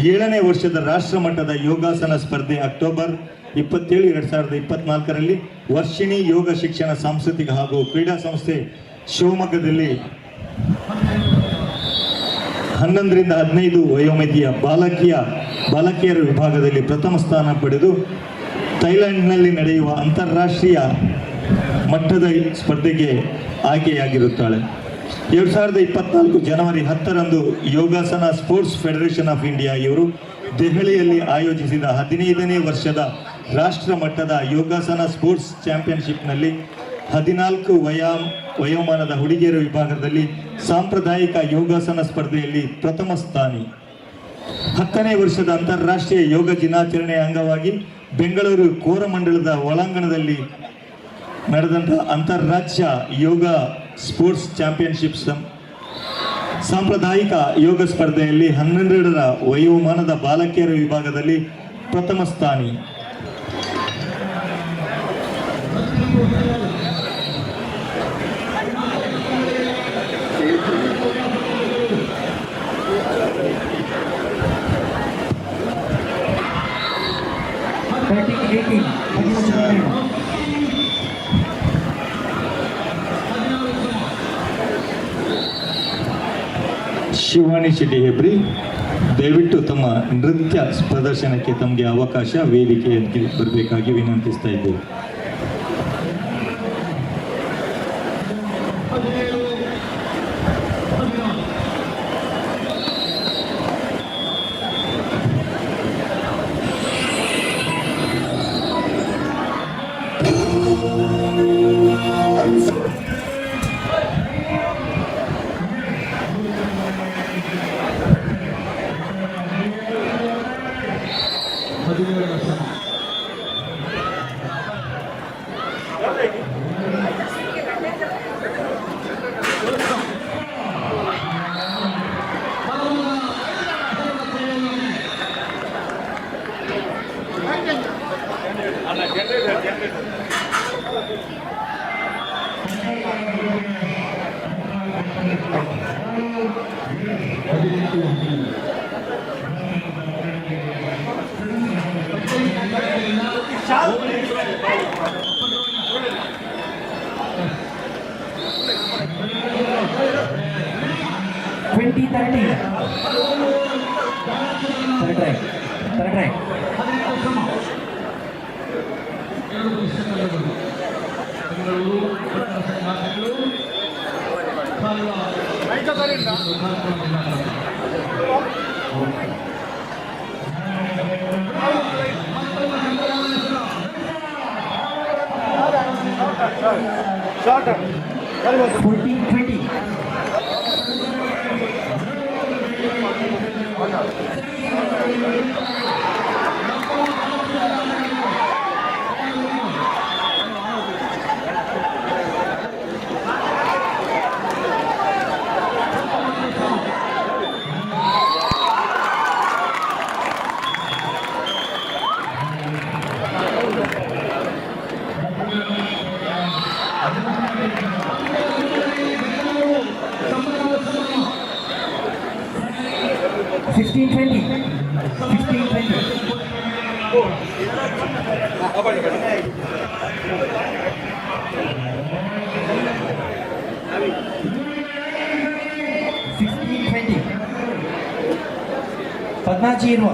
7ನೇ ವರ್ಷದ ರಾಷ್ಟ್ರ ಮಟ್ಟದ ಯೋಗಾಸನ ಸ್ಪರ್ಧೆ ಅಕ್ಟೋಬರ್ 27, 2024ರಲ್ಲಿ ವರ್ಷಿಣಿ ಯೋಗ ಶಿಕ್ಷಣ ಸಾಂಸ್ಕೃತಿಕ ಹಾಗೂ ಕ್ರೀಡಾ ಸಂಸ್ಥೆ ಶಿವಮೊಗ್ಗದಲ್ಲಿ 11ರಿಂದ 15 ವಯೋಮಿತಿಯ ಬಾಲಕಿಯರ ವಿಭಾಗದಲ್ಲಿ ಪ್ರಥಮ ಸ್ಥಾನ ಪಡೆದು ಥೈಲ್ಯಾಂಡ್ನಲ್ಲಿ ನಡೆಯುವ ಅಂತಾರಾಷ್ಟ್ರೀಯ ಮಟ್ಟದ ಸ್ಪರ್ಧೆಗೆ ಆಯ್ಕೆಯಾಗಿರುತ್ತಾಳೆ. 2024 ಜನವರಿ 10ರಂದು ಯೋಗಾಸನ ಸ್ಪೋರ್ಟ್ಸ್ ಫೆಡರೇಷನ್ ಆಫ್ ಇಂಡಿಯಾ ಇವರು ದೆಹಲಿಯಲ್ಲಿ ಆಯೋಜಿಸಿದ 15ನೇ ವರ್ಷದ ರಾಷ್ಟ್ರ ಮಟ್ಟದ ಯೋಗಾಸನ ಸ್ಪೋರ್ಟ್ಸ್ ಚಾಂಪಿಯನ್ಶಿಪ್ನಲ್ಲಿ 14 ವಯೋಮಾನದ ಹುಡುಗಿಯರ ವಿಭಾಗದಲ್ಲಿ ಸಾಂಪ್ರದಾಯಿಕ ಯೋಗಾಸನ ಸ್ಪರ್ಧೆಯಲ್ಲಿ ಪ್ರಥಮ ಸ್ಥಾನಿ. 10ನೇ ವರ್ಷದ ಅಂತಾರಾಷ್ಟ್ರೀಯ ಯೋಗ ದಿನಾಚರಣೆಯ ಅಂಗವಾಗಿ ಬೆಂಗಳೂರು ಕೋರಮಂಡಲದ ಒಳಾಂಗಣದಲ್ಲಿ ನಡೆದಂತಹ ಅಂತಾರಾಜ್ಯ ಯೋಗ ಸ್ಪೋರ್ಟ್ಸ್ ಚಾಂಪಿಯನ್ಶಿಪ್ ಸಾಂಪ್ರದಾಯಿಕ ಯೋಗ ಸ್ಪರ್ಧೆಯಲ್ಲಿ 12ರ ವಯೋಮಾನದ ಬಾಲಕಿಯರ ವಿಭಾಗದಲ್ಲಿ ಪ್ರಥಮ ಸ್ಥಾನಿ. ಶಿವಾನಿ ಶೆಟ್ಟಿ ಹೆಬ್ರಿ ದಯವಿಟ್ಟು ತಮ್ಮ ನೃತ್ಯ ಪ್ರದರ್ಶನಕ್ಕೆ ತಮಗೆ ಅವಕಾಶ ವೇದಿಕೆಯಲ್ಲಿ ಬರಬೇಕಾಗಿ ವಿನಂತಿಸ್ತಾ ಇದ್ದೇವೆ. Shorter. 14-20. 16-20. 16-20. ಪದ್ಮಾಜಿ ಇರುವ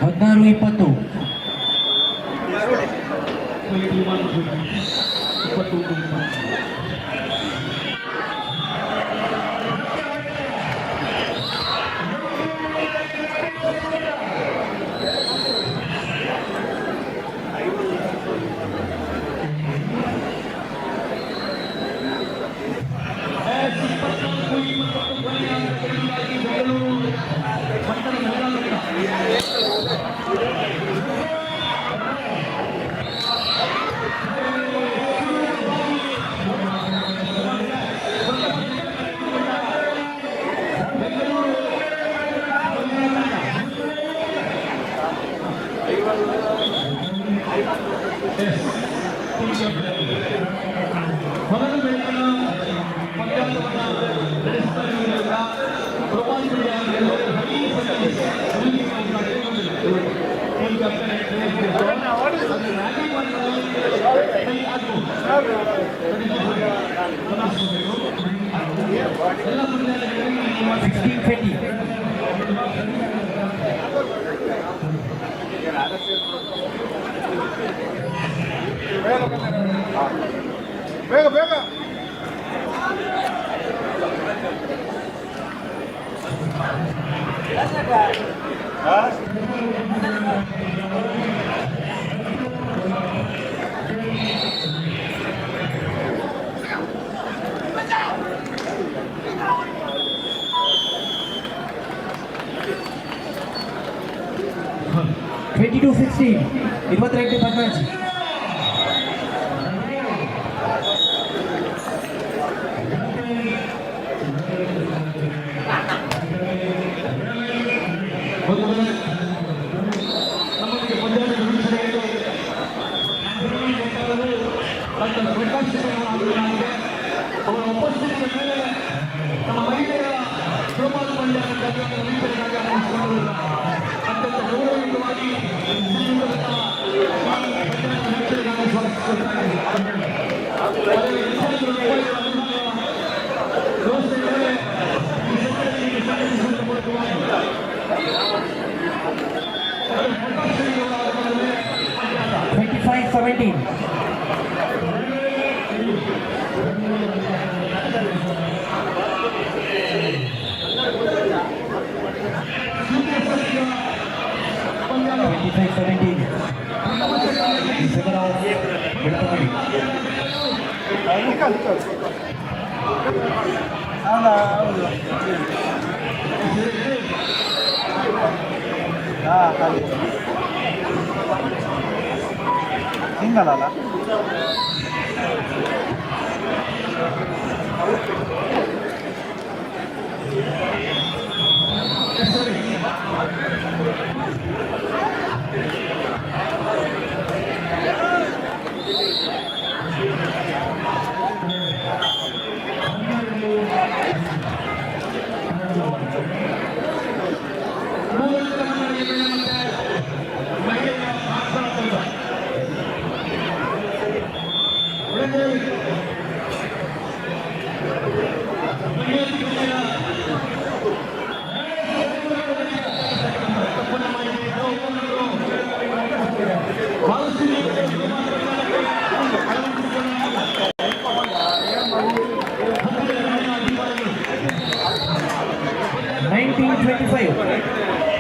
ಹದಿನಾರು 20. ಬೇಗ ಬೇಗ ಟ್ವೆಂಟಿ-2 16. 22 ಪದ್ಮಾಜಿ. ಅವರ ಉಪಸ್ಥಿತಿಯ ಮೇಲೆ ನಮ್ಮ ಮಹಿಳೆಯರ ಗೋಪಾಲ ಪಂದ್ಯ ಅತ್ಯಂತ ಗೌರವಯುತವಾಗಿ ಹಿಂಗಲ್ಲ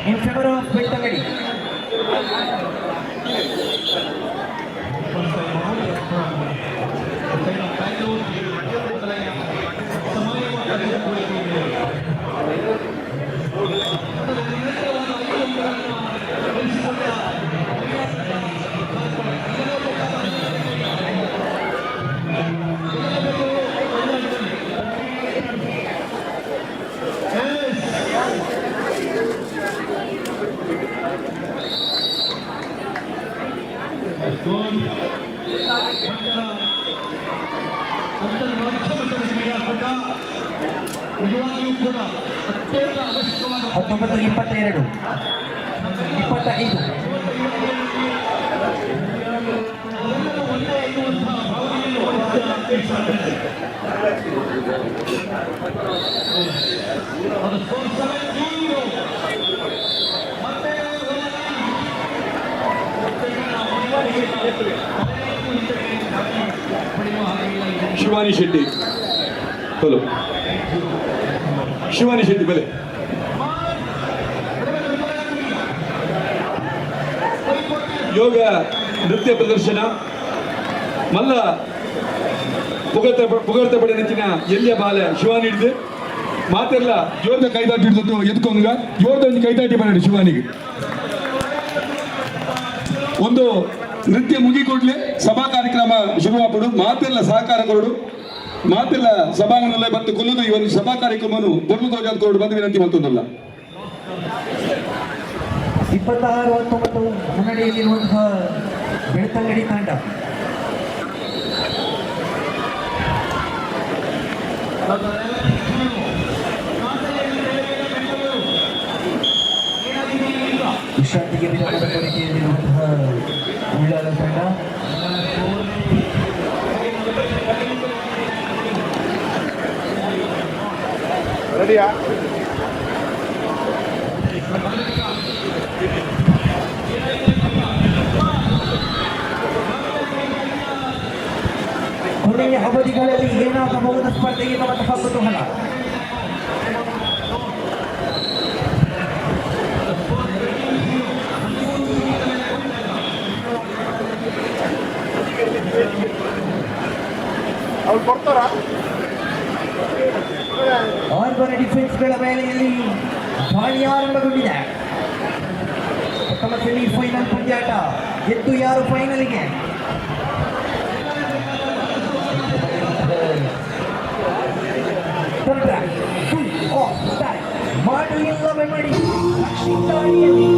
in favor of Bettagadi. ಹತ್ತೊಂಬತ್ತು 22 25 ಶಿವಾನಿ ಶೆಟ್ಟಿ ಹಲೋ ಶಿವಾನಿ ಶೆಟ್ಟಿ ಬಲೆ ಯೋಗ ನೃತ್ಯ ಪ್ರದರ್ಶನ ಮಲ್ಲ ಪುಗಳ್ತ ಪಡೆ ನೆಚ್ಚಿನ ಎಲ್ಲಿಯ ಬಾಲ ಶಿವಾನಿ ಹಿಡಿದು ಮಾತೆಲ್ಲ ಜೋರ್ದ ಕೈದಾಟಿ ಹಿಡಿದು ಎತ್ಕೊಂಡ ಜೋರ್ದ ಕೈದಾಟಿ ಮಾಡಿ ಶಿವಾನಿಗೆ ಒಂದು ನೃತ್ಯ ಮುಗಿಕೊಡ್ಲಿ ಸಭಾ ಕಾರ್ಯಕ್ರಮ ಶುರುವಾಪಡು ಮಾತೆಲ್ಲ ಸಹಕಾರ ಕೊಡು ಮಾತೆಲ್ಲ ಸಭಾಂಗಣದಲ್ಲೇ ಬಂದು ಕೊಲ್ಲುದು ಈ ಒಂದು ಸಭಾ ಕಾರ್ಯಕ್ರಮವನ್ನು ಬೊರ್ಲು ತೋಜಾದ್ಕೊಂಡು ಬಂದು ವಿನಂತಿ ಮಾಡ್ತದಲ್ಲ 26-19 ಮುನ್ನಡೆಯಲ್ಲಿರುವಂತಹ ಬೆಳ್ತಂಗಡಿ ತಂಡ ವಿಶ್ರಾಂತಿಗೆ ವಿರಾಮದ ಕೊರತೆಯಲ್ಲಿರುವಂತಹ ಉಳ್ಳಾಲ ತಂಡ ರೆಡಿಯಾ ಕೊನೆಯ ಅವಧಿಗಳಲ್ಲಿ ಏನಾಗಬಹುದು ಸ್ಪರ್ಧೆ ಎನ್ನುವಂತಹ ಕುತೂಹಲ ಅವ್ರು ಕೊಡ್ತಾರ ಆರ್ಬನ್ ಡಿಫೆನ್ಸ್ಗಳ ವೇಳೆಯಲ್ಲಿ ದಾಳಿ ಆರಂಭಗೊಂಡಿದೆ. ಪ್ರಥಮ ಸೆಮಿಫೈನಲ್ ಪಂದ್ಯಾಟ ಎದ್ದು ಯಾರು ಫೈನಲ್ಗೆ ಮಾಡು ಇಲ್ಲವೇ ಮಾಡಿ ದಾಳಿಯಲ್ಲಿ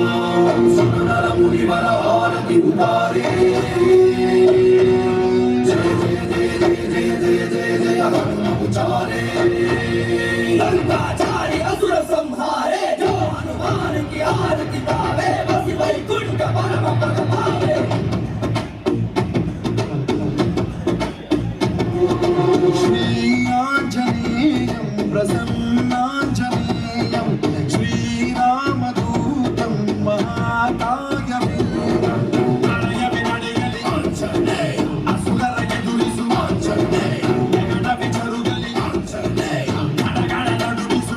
प्रसन्नाञ्जनेयं श्रीरामदूतं महाकायवेदं प्रणयविनडयलि आञ्जनेयं असुररयदुरिसु आञ्जनेयं जगदविचरुगलि आञ्जनेयं गणगण नडुरिसु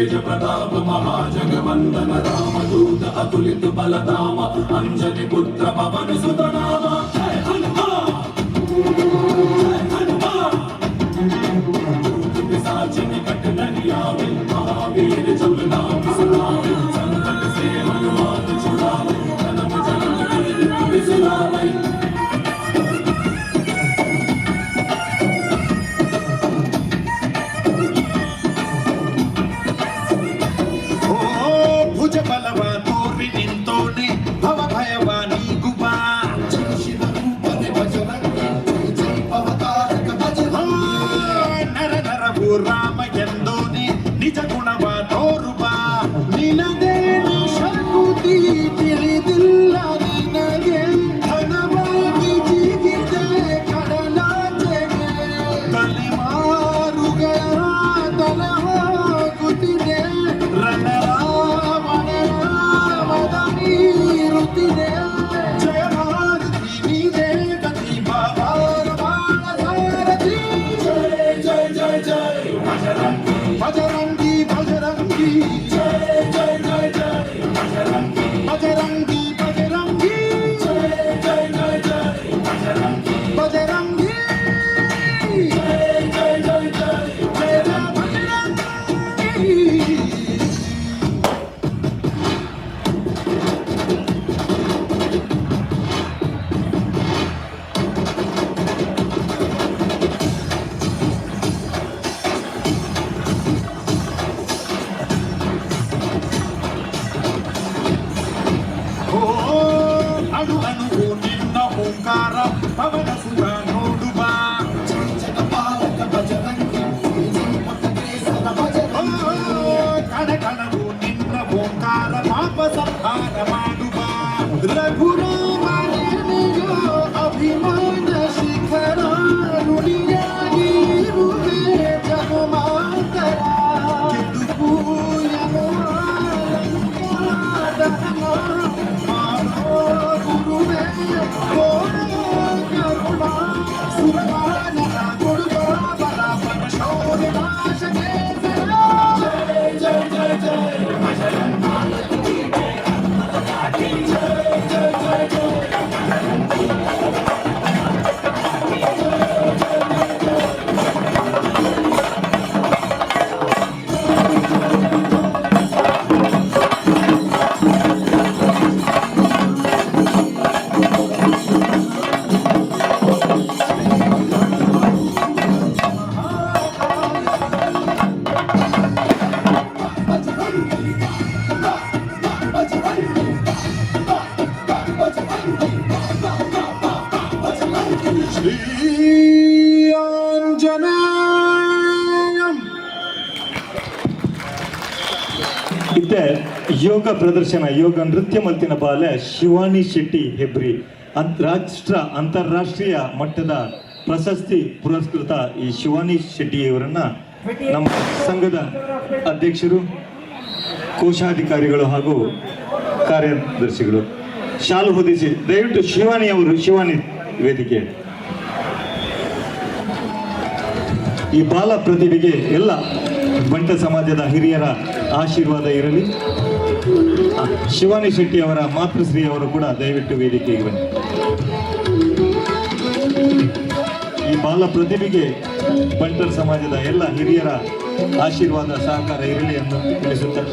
तेज प्रताप महाजगवंदन रामदूत अतुलित बलधाम अंजनी पुत्र पवन सुत नाम जय हनुमान जय हनुमान पिशाच निकट नहीं आवे महावीर जब नाम सुनावे संकट से हनुमान छुड़ावे जन्म जन्म के दुख बिसरावे भुज बलवा तोरि निंतोने भव भयवा नीगुबा जय शिव रूपने बजरंगी जय जय अवतारक बजरंगी नर नर भू राम ಎಂದೋನೆ ನಿಜ ಗುಣವ ತೋರುಬಾ ನಿನಗೆ ಶಕ್ತಿ ತಿಳಿದಿಲ್ಲ ನಿನಗೆ ಧನವಾಗಿ ಜೀವಿತೆ ಕಡಲಾಚೆಗೆ ತಲೆಮಾರುಗಳ ತಲ ಹೋಗುತ್ತಿದೆ ರಣರಾಮನಿರುತ್ತಿದೆ ಜಯ ಭಾರತಿ ನೀನೇ ಗತಿ ಬಾಬಾರ ಬಾಣಧಾರತಿ ಜಯ ಜಯ ಜಯ ಜಯ ಬಜರಂಗಿ ಬಜರಂಗಿ ಬಜರಂಗಿ ಜಯ ಜಯ ಜಯ ಜಯ ಬಜರಂಗಿ ಬಜರಂಗಿ ಬಜರಂಗಿ ಜಯ ಜಯ ಜಯ ಜಯ ಬಜರಂಗಿ ಬಜರಂಗಿ ಜಯ ಜಯ ಜಯ ಜಯ ಜಯ ಬಜರಂಗಿ ಅಣು ಅಣುವು ನಿನ್ನ ಓಂಕಾರ ಪವನ ಸುತ ನೋಡುವ ಜಗಪಾಲಕ ಬಜರಂಗಿ ಕಣ ಕಣವು ನಿನ್ನ ಓಂಕಾರ ಪಾಪ ಸಂಹಾರ ಮಾಡುವ ರಘುರಾಮನಿಯೋ ಅಭಿಮಾನ ಶಿಖರ ನುಡಿಯಾಗಿರುವೆ ಜಗಮಾತರ ಕೆದುಕು ಗುರುವೇ ಕರುಣಾ ಸುರಮಾನ ಕೊಡುವ ಬಲ ಪರಶೋಧ ನಾಶಕೆ ಜಯ ಜಯ ಜಯ ಜಯ ಇತ್ತೆ ಯೋಗ ಪ್ರದರ್ಶನ ಯೋಗ ನೃತ್ಯ ಮಲ್ತಿನ ಬಾಲೆ ಶಿವಾನಿ ಶೆಟ್ಟಿ ಹೆಬ್ರಿ ಅಂತಾರಾಷ್ಟ್ರೀಯ ಮಟ್ಟದ ಪ್ರಶಸ್ತಿ ಪುರಸ್ಕೃತ ಈ ಶಿವಾನಿ ಶೆಟ್ಟಿ ಅವರನ್ನ ನಮ್ಮ ಸಂಘದ ಅಧ್ಯಕ್ಷರು ಕೋಶಾಧಿಕಾರಿಗಳು ಹಾಗೂ ಕಾರ್ಯದರ್ಶಿಗಳು ಶಾಲು ಹೊದಿಸಿ ದಯವಿಟ್ಟು ಶಿವಾನಿ ವೇದಿಕೆ. ಈ ಬಾಲ ಪ್ರತಿಭೆಗೆ ಎಲ್ಲ ಬಂಟ ಸಮಾಜದ ಹಿರಿಯರ ಆಶೀರ್ವಾದ ಇರಲಿ. ಶಿವಾನಿ ಶೆಟ್ಟಿ ಅವರ ಮಾತೃಶ್ರೀ ಅವರು ಕೂಡ ದಯವಿಟ್ಟು ವೇದಿಕೆಗೆ ಬನ್ನಿ. ಈ ಬಾಲ ಪ್ರತಿಭೆಗೆ ಬಂಟರ್ ಸಮಾಜದ ಎಲ್ಲ ಹಿರಿಯರ ಆಶೀರ್ವಾದ ಸಹಕಾರ ಇರಲಿ ಎಂದು ತಿಳಿಸುತ್ತಾರೆ.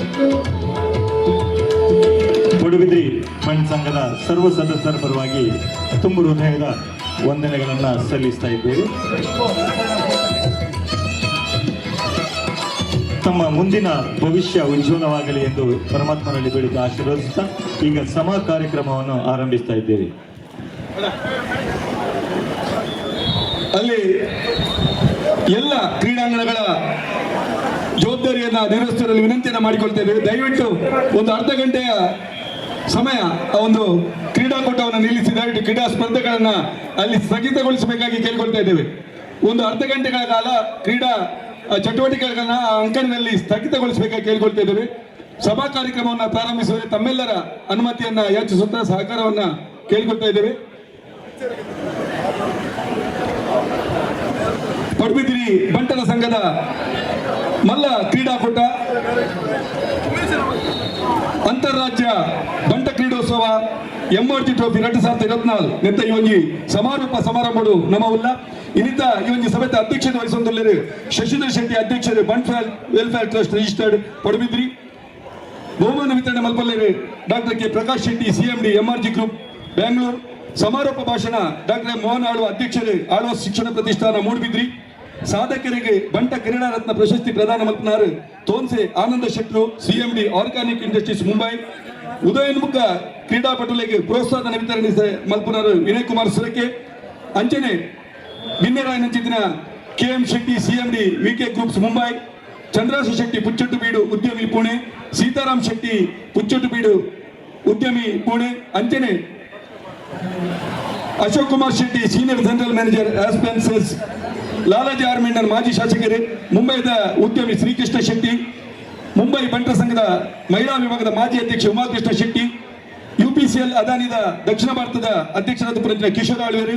ಪಡುಬಿದ್ರಿ ಬಂಟ್ ಸಂಘದ ಸರ್ವ ಸದಸ್ಯರ ಪರವಾಗಿ ತುಂಬು ಹೃದಯದ ವಂದನೆಗಳನ್ನು ಸಲ್ಲಿಸ್ತಾ ಇದ್ದೇವೆ. ತಮ್ಮ ಮುಂದಿನ ಭವಿಷ್ಯ ಉಜ್ವಲವಾಗಲಿ ಎಂದು ಪರಮಾತ್ಮನಲ್ಲಿ ಬೇಡಿದ ಆಶೀರ್ವದಿಸುತ್ತಾ ಈಗ ಸಮ ಕಾರ್ಯಕ್ರಮವನ್ನು ಆರಂಭಿಸ್ತಾ ಇದ್ದೇವೆ. ಅಲ್ಲಿ ಎಲ್ಲ ಕ್ರೀಡಾಂಗಣಗಳ ಜವಾಬ್ದಾರಿಯನ್ನ ನಿರ್ವಹಿಸುವಲ್ಲಿ ವಿನಂತಿಯನ್ನು ಮಾಡಿಕೊಳ್ತೇವೆ. ದಯವಿಟ್ಟು ಒಂದು ಅರ್ಧ ಗಂಟೆಯ ಸಮಯ ಒಂದು ಕ್ರೀಡಾಕೂಟವನ್ನು ನಿಲ್ಲಿಸಿ ದಯವಿಟ್ಟು ಕ್ರೀಡಾ ಸ್ಪರ್ಧೆಗಳನ್ನು ಅಲ್ಲಿ ಸ್ಥಗಿತಗೊಳಿಸಬೇಕಾಗಿ ಕೇಳಿಕೊಳ್ತಾ ಇದ್ದೇವೆ. ಒಂದು ಅರ್ಧ ಗಂಟೆಗಳ ಕಾಲ ಕ್ರೀಡಾ ಚಟುವಟಿಕೆಗಳನ್ನ ಅಂಕಣದಲ್ಲಿ ಸ್ಥಗಿತಗೊಳಿಸಬೇಕಾಗಿ ಕೇಳಿಕೊಳ್ತಾ ಇದ್ದೇವೆ. ಸಭಾ ಕಾರ್ಯಕ್ರಮವನ್ನು ಪ್ರಾರಂಭಿಸುವ ತಮ್ಮೆಲ್ಲರ ಅನುಮತಿಯನ್ನ ಯಾಚಿಸುತ್ತಾ ಸಹಕಾರವನ್ನ ಕೇಳಿಕೊಳ್ತಾ ಇದ್ದೇವೆ. ಪಡುಬಿದ್ರಿ ಬಂಟರ ಸಂಘದ ಮಲ್ಲ ಕ್ರೀಡಾಕೂಟ ಅಂತರ್ರಾಜ್ಯ ಬಂಟ ಕ್ರೀಡೋತ್ಸವ MRG ಟ್ರೋಫಿ 2024 ನೆತ್ತ ಈ ಒಂಜಿ ಸಮಾರೋಪ ಸಮಾರಂಭಡು ನಮ್ಮವುಲ್ಲ ಇನ್ನಿತ ಈ ಒಂಜಿ ಸಭೆತ ಅಧ್ಯಕ್ಷತೆ ವಹಿಸುವಂತಲ್ಲರು ಶಶಿಧರ್ ಶೆಟ್ಟಿ ಅಧ್ಯಕ್ಷರು Bunt welfare trust registered Padubidri. ಬಹುಮಾನ ವಿತರಣೆ ಮಲ್ಪಲ್ಲೇರು doctor K Prakash Shetty CMD MRG group Bengaluru. ಸಮಾರೋಪ ಭಾಷಣ ಡಾಕ್ಟರ್ ಮೋಹನ್ ಆಳ್ವ ಅಧ್ಯಕ್ಷರು ಆಳ್ವ ಶಿಕ್ಷಣ ಪ್ರತಿಷ್ಠಾನ ಮೂಡುಬಿದ್ರಿ. ಸಾಧಕರಿಗೆ ಬಂಟ ಕ್ರೀಡಾ ರತ್ನ ಪ್ರಶಸ್ತಿ ಪ್ರದಾನ ಮಲ್ಪನಾರು ತೋನ್ಸೆ ಆನಂದ ಶೆಟ್ರು CMD ಆರ್ಗಾನಿಕ್ ಇಂಡಸ್ಟ್ರೀಸ್ ಮುಂಬೈ. ಉದಯೋನ್ಮುಖ ಕ್ರೀಡಾಪಟುಗಳಿಗೆ ಪ್ರೋತ್ಸಾಹನ ವಿತರಣೆ ಮಲ್ಪನಾರು ವಿನಯ್ ಕುಮಾರ್ ಸುರಕೆ. ಅಂಚನೆ ಭಿನ್ನರಾಯನಂಚಿನ KM Shetty CMD VK groups Mumbai. Chandrahas Shetty Puchchattubeedu ಉದ್ಯಮಿ ಪುಣೆ. ಸೀತಾರಾಮ್ ಶೆಟ್ಟಿ ಪುಚ್ಚಟ್ಟುಬೀಡು ಉದ್ಯಮಿ ಪುಣೆ. ಅಂಚನೆ Ashok Kumar Shetty senior general manager ಆಸ್ಪೆನ್ಸಸ್. ಲಾಲಾಜಿ ಆರ್ಮೆಂಡರ್ ಮಾಜಿ ಶಾಸಕರೇ. ಮುಂಬೈದ ಉದ್ಯಮಿ ಶ್ರೀಕೃಷ್ಣ ಶೆಟ್ಟಿ. ಮುಂಬೈ ಬಂಟ ಸಂಘದ ಮಹಿಳಾ ವಿಭಾಗದ ಮಾಜಿ ಅಧ್ಯಕ್ಷ ಉಮಾಕೃಷ್ಣ ಶೆಟ್ಟಿ. UPCL ಅದಾನಿದ ದಕ್ಷಿಣ ಭಾರತದ ಅಧ್ಯಕ್ಷರಾದ ಪುರಂಜಿನ ಕಿಶೋರ್ ಆಳ್ವೇರು.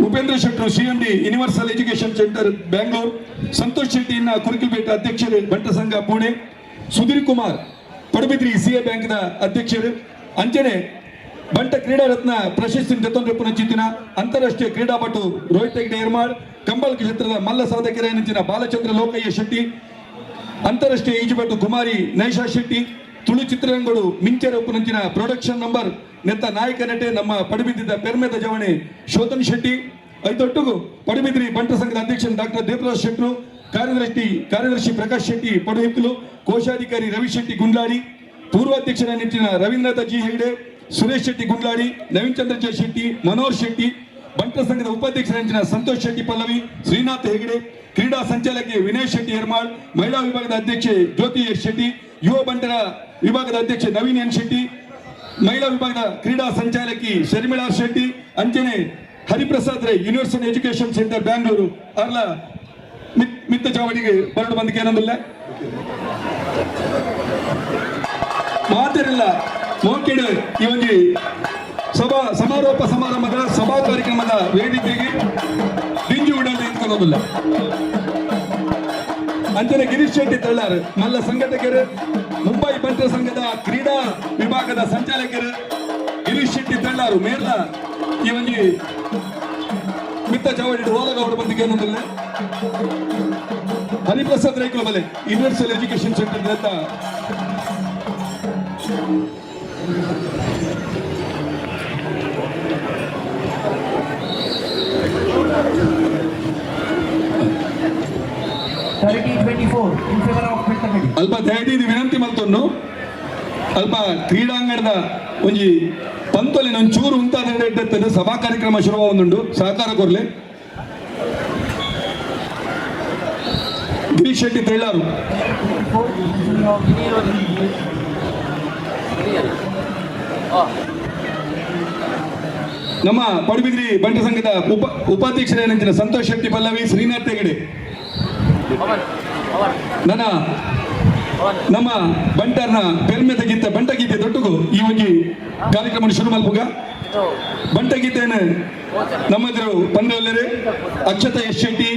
ಉಪೇಂದ್ರ ಶೆಟ್ರು CMD universal education centre Bengaluru. Santosh Shetty ಕುರುಕಲ್ಪೇಟೆ ಅಧ್ಯಕ್ಷರು ಬಂಟ ಸಂಘ ಪುಣೆ. ಸುಧೀರ್ ಕುಮಾರ್ ಪಡುಬಿದ್ರಿ CA ಬ್ಯಾಂಕ್ನ ಅಧ್ಯಕ್ಷರು. ಅಂಚನೆ ಬಂಟ ಕ್ರೀಡಾ ರತ್ನ ಪ್ರಶಸ್ತಿ ಪುನಚಿತ್ತಿನ ಅಂತಾರಾಷ್ಟ್ರೀಯ ಕ್ರೀಡಾಪಟು ರೋಹಿತ್ ಹೆಗ್ಡೆ ಏರ್ಮಾಳ್. ಕಂಬಳ ಕ್ಷೇತ್ರದ ಮಲ್ಲ ಸಾಧಕರ ನೆಂಚಿನ ಬಾಲಚಂದ್ರ ಲೋಕಯ್ಯ ಶೆಟ್ಟಿ. ಅಂತಾರಾಷ್ಟ್ರೀಯ ಈಜುಪಟು ಕುಮಾರಿ ನೈಷಾ ಶೆಟ್ಟಿ. ತುಳು ಚಿತ್ರರಂಗಗಳು ಮಿಂಚರ ಉಪನಂಚಿನ ಪ್ರೊಡಕ್ಷನ್ ನಂಬರ್ ನೆತ್ತ ನಾಯಕ ನಟೆ ನಮ್ಮ ಪಡುಬಿದ್ದ ಪೆರ್ಮೆದ ಜವಣೆ ಶೋಧನ್ ಶೆಟ್ಟಿ. ಐದೊಟ್ಟುಗು ಪಡುಬಿದ್ರಿ ಬಂಟ ಸಂಘದ ಅಧ್ಯಕ್ಷ ಡಾಕ್ಟರ್ ದೇವರಾಜ್ ಶೆಟ್ರು. ಕಾರ್ಯದರ್ಶಿ ಪ್ರಕಾಶ್ ಶೆಟ್ಟಿ ಪಡುಹಿಕ್ಕಲು. ಕೋಶಾಧಿಕಾರಿ ರವಿ ಶೆಟ್ಟಿ ಗುಂಡ್ಲಾಡಿ. ಪೂರ್ವಾಧ್ಯಕ್ಷರ ನೆಚ್ಚಿನ ರವೀಂದ್ರನಾಥ ಜಿ ಹೆಗ್ಡೆ, ಸುರೇಶ್ ಶೆಟ್ಟಿ ಗುಂಡ್ಲಾಡಿ, ನವೀನ್ ಚಂದ್ರ ಜಯ ಶೆಟ್ಟಿ, ಮನೋಹರ್ ಶೆಟ್ಟಿ. ಬಂಟ ಸಂಘದ ಉಪಾಧ್ಯಕ್ಷರ ನೆಚ್ಚಿನ ಸಂತೋಷ್ ಶೆಟ್ಟಿ ಪಲ್ಲವಿ, ಶ್ರೀನಾಥ್ ಹೆಗ್ಡೆ. ಕ್ರೀಡಾ ಸಂಚಾಲಕಿ ವಿನಯ್ ಶೆಟ್ಟಿ ಹೆರ್ಮಾಳ್. ಮಹಿಳಾ ವಿಭಾಗದ ಅಧ್ಯಕ್ಷೆ ಜ್ಯೋತಿ ಎಸ್ ಶೆಟ್ಟಿ. ಯುವ ಬಂಟರ ವಿಭಾಗದ ಅಧ್ಯಕ್ಷೆ ನವೀನ್ ಎನ್ ಶೆಟ್ಟಿ. ಮಹಿಳಾ ವಿಭಾಗದ ಕ್ರೀಡಾ ಸಂಚಾಲಕಿ ಶರ್ಮಿಳಾ ಶೆಟ್ಟಿ. ಅಂಚನೆ Hariprasad Rai universal education centre Bengaluru ಅರ್ಲ ಮಿತ್ತ ಚಾವಡಿಗೆ ಬರಡು ಬಂದಕ್ಕೆ ಏನಂದಿಲ್ಲ ಮಾತಿರಲ್ಲ ಮೋಕೆಡು ಈ ಒಂದು ಸಮಾರೋಪ ಸಮಾರಂಭದ ಸಭಾ ಕಾರ್ಯಕ್ರಮದ ವೇದಿಕೆಗೆ ದಿಂಜು ಉಡಲು ನಿಂತ್ಕೊಳ್ಳೋದಿಲ್ಲ. ಅಂಚನೆ ಗಿರೀಶ್ ಶೆಟ್ಟಿ ತಳ್ಳಾರು ಮಲ್ಲ ಸಂಘಟಕರು. ಮುಂಬೈ ಬಂಟ ಸಂಘದ ಕ್ರೀಡಾ ವಿಭಾಗದ ಸಂಚಾಲಕರು ಗಿರೀಶ್ ಶೆಟ್ಟಿ ತಳ್ಳಾರು ಮೇರ್ಲ ಈ ಒಂದು ಮಿತ್ತ ಚಾವಡಿ ಓಲಗೌಡ ಬಂದಿಗೆ ಏನೊಂದಿಲ್ಲ. ಹರಿಪ್ರಸಾದ್ ರೈಕುಲ ಬಲೆ ಯೂನಿವರ್ಸಲ್ ಎಜುಕೇಶನ್ ಸೆಂಟರ್ ಅಂತ ಅಲ್ಪ ದಯವಿಟ್ಟು ವಿನಂತಿ ಮಲ್ತೊಂದು ಅಲ್ಪ ಕ್ರೀಡಾಂಗಣದ ಒಂಜಿ ಪಂತೊಲಿನ ಒಂಚೂರು ಉಂಟಾದ ಸಭಾ ಕಾರ್ಯಕ್ರಮ ಶುರುವಾಗುಂಡು ಸಹಕಾರ ಕೊರ್ಲೆ. ಗಿರೀಶ್ ಶೆಟ್ಟಿ ತೆಳ್ಳಾರು ನಮ್ಮ ಪಡುಬಿದ್ರಿ ಬಂಟ ಸಂಘದ ಉಪಾಧ್ಯಕ್ಷರೇನಂಚಿನ ಸಂತೋಷ್ ಶೆಟ್ಟಿ ಪಲ್ಲವಿ, ಶ್ರೀನಾಥ್ ಹೆಗಡೆ. ನನ್ನ ನಮ್ಮ ಬಂಟರ್ನ ಪೆರ್ಮೆದ ಗೀತೆ ಬಂಟ ಗೀತೆ ದೊಡ್ಡಗು ಈ ಒಂದು ಕಾರ್ಯಕ್ರಮ ಶುರು ಮಲ್ಪುಗ ಬಂಟ ಗೀತೆಯನ್ನು ನಮ್ಮೆದುರು ಪಂದ್ಯಲ್ಲರೆ ಅಕ್ಷತಾ ಎಸ್ ಶೆಟ್ಟಿ,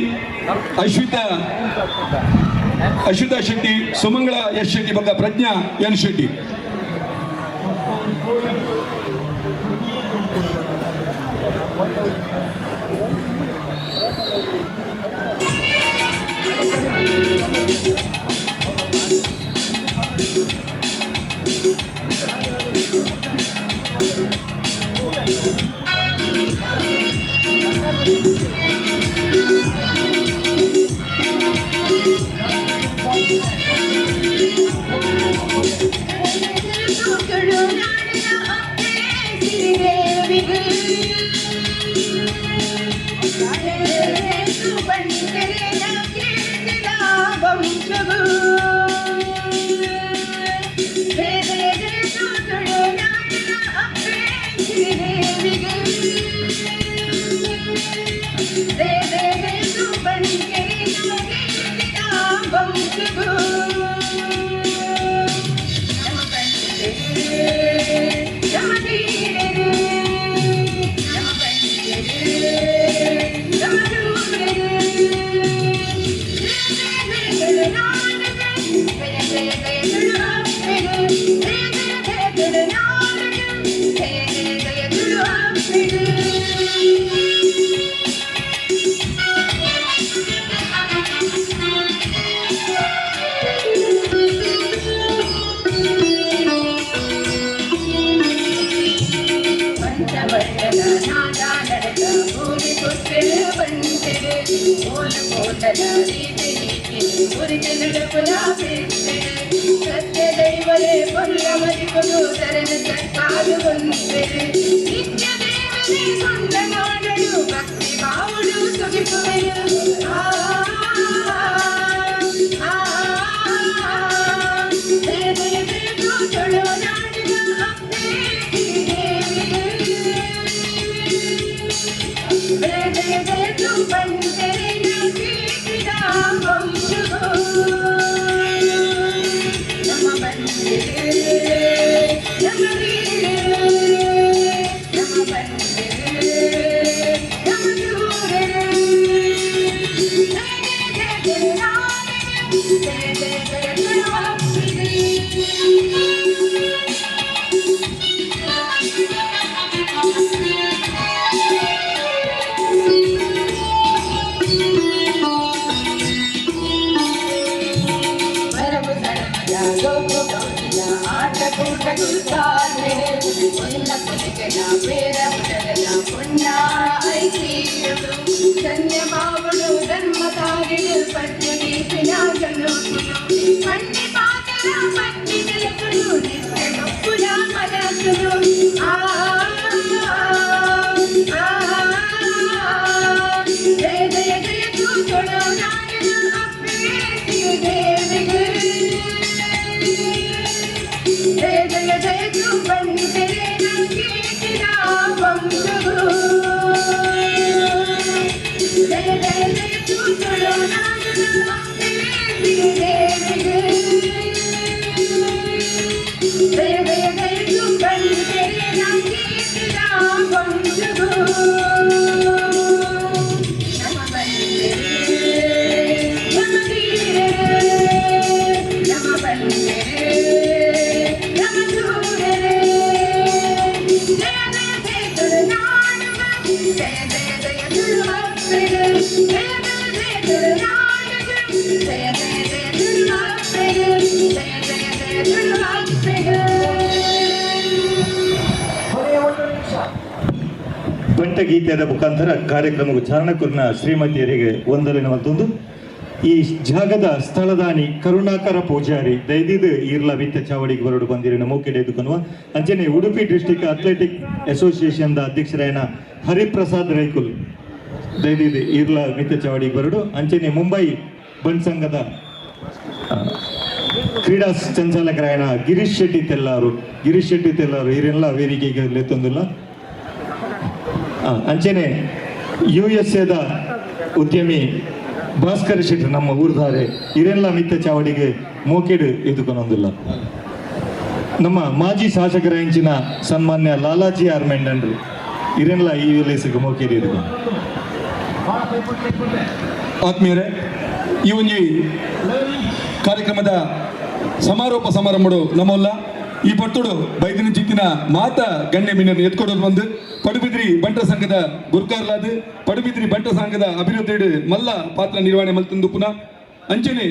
ಅಶ್ವಿತಾ ಶೆಟ್ಟಿ, ಸುಮಂಗಳ ಎಸ್ ಶೆಟ್ಟಿ ಬಗ್ಗೆ ಪ್ರಜ್ಞಾ ಎನ್ ಶೆಟ್ಟಿ. Hey, ಸತ್ಯ ದೈವರೇ ಪೊಲ್ಲ ಮರಿಗಳು ತರನ ಕಾಲು ಬಂದೆ ನಿತ್ಯ ದೇವರೇ ಕೊಂಡ ನೋಡಲು ಭಕ್ತಿ ಬಾವುಡು ಸೊಗಿಸುವೆಯು ತೊಳು ನಾಡಿನ ಬೇದು ಬಂದರೆ ಕೀಟಿದ ವಂಶವು ನಮ್ಮ ಬಂದೆ ನಮ್ಮ ವೀರ ನಮ್ಮ ಬಂದೆ ನಮ್ಮ ದೂರ ಧನ್ಯವಾಗಳು ಧರ್ಮ ಕಾರ್ಯ ಪಟ್ಟಿ ನೀತಿನ ಪಂಡಿ ಪಾತ್ರ ಪಟ್ಟಿ ಕೆಲಸರು ನಿತ್ಯ ಕಪ್ಪುಲ ಮನಸ್ಸರು ಜಯ ಜಯ ಜಯ ತೊಡೋ ನಾಡಿನ ಅಪ್ಪೇಸಿಯು ದೇವಿಗೆ ಜಯ ಜಯ ಜಯ ಬಂದರೆ ಕೀರ್ತಿನ ವಂಶವು ಜಯ ಜಯ ಜಯ ತೊಡೋ ನಾಡಿನ ಅಪ್ಪೇಸಿಯು ದೇವಿಗೆ ಜಯ ಜಯ ಜಯ ಬಂದರೆ ಕೀರ್ತಿನ ವಂಶವು ನಮ್ಮ ಬಂದೆ ನಮ್ಮ ವೀರ ನಮ್ಮ ಬಂದೆ ನಮ್ಮ ದೂರ ಜಯ ಜಯ ಜಯ ತುಳು ನಾಡುವ ಜಯ ಜಯ ಜಯ ತುಳು ಅಪ್ಪೆಗೆ ಜಯ ಜಯ ಜಯ ತುಳು ನಾಡುವ ಜಯ ಜಯ ಜಯ ತುಳು ಅಪ್ಪೆಗೆ ಜಯ ಜಯ ಜಯ ತುಳು ಅಪ್ಪೆಗೆ ಬಂಟಗೀತೆಯ ಮುಖಾಂತರ ಕಾರ್ಯಕ್ರಮಕ್ಕೆ ಚಾರಣಕೂರ್ನ ಶ್ರೀಮತಿಯರಿಗೆ ವಂದನೆ ಮತ್ತೊಂದು ಈ ಜಾಗದ ಸ್ಥಳದಾನಿ ಕರುಣಾಕರ ಪೂಜಾರಿ ದೈದಿದ ಈರ್ಲ ವಿತ್ತ ಚಾವಡಿಗೆ ಬರೋಡು ಬಂದಿರಿನ ಮೂಕೆಡೆ ಎದುಕನ್ನುವ ಅಂಚನೆ ಉಡುಪಿ ಡಿಸ್ಟಿಕ್ ಅಥ್ಲೆಟಿಕ್ ಅಸೋಸಿಯೇಷನ್ ಅಧ್ಯಕ್ಷರಾಯನ ಹರಿಪ್ರಸಾದ್ ರೈಕುಲ್ ದೈದಿದ ಈರ್ಲ ವಿತ್ತ ಚಾವಡಿಗೆ ಬರೋಡು ಅಂಚನೆ ಮುಂಬೈ ಬಂಡ್ ಸಂಘದ ಕ್ರೀಡಾ ಸಂಚಾಲಕರಾಯನ ಗಿರೀಶ್ ಶೆಟ್ಟಿ ತೆಲ್ಲಾರು ಇವರೆಲ್ಲ ವೇದಿಕೆಗೆ ಲೆತ್ತೊಂದಿಲ್ಲ ಅಂಚನೆ USA ಉದ್ಯಮಿ ಭಾಸ್ಕರ್ ಶೆಟ್ಟಿ ನಮ್ಮ ಊರ್ದಾರೆ ಇವರೆಲ್ಲ ಮಿತ್ತ ಚಾವಡಿಗೆ ಮೋಕೆಡು ಎದುಕೊನೊಂದಿಲ್ಲ ನಮ್ಮ ಮಾಜಿ ಶಾಸಕರ ಹೆಂಚಿನ ಸನ್ಮಾನ್ಯ ಲಾಲಾಜಿ ಆರ್ ಮೆಂಡನ್ರು ಇವರೆಲ್ಲ ಈ ಲೇಸಿಗೆ ಮೋಕೆಡು ಎದುಕೊಂಡು ಆತ್ಮೀಯರೇ ಈ ಒಂಜಿ ಕಾರ್ಯಕ್ರಮದ ಸಮಾರೋಪ ಸಮಾರಂಭಡು ನಮ್ಮಲ್ಲ ಈ ಪಟ್ಟುಡು ಬೈದಿನ ಚಿತ್ತಿನ ಮಾತ ಗಣ್ಯ ಮೀನನ್ನು ಎತ್ಕೊಡೋದು ಬಂದು ಪಡುಬಿದ್ರಿ ಬಂಟ ಸಂಘದ ಗುರ್ಕಾರ್ಲಾದು ಪಡುಬಿದ್ರಿ ಬಂಟ ಸಂಘದ ಅಭಿವೃದ್ಧಿ ಮಲ್ಲ ಪಾತ್ರ ನಿರ್ವಹಣೆ ಮಲ್ತಂದು ಪುನಃ ಅಂಚನೆ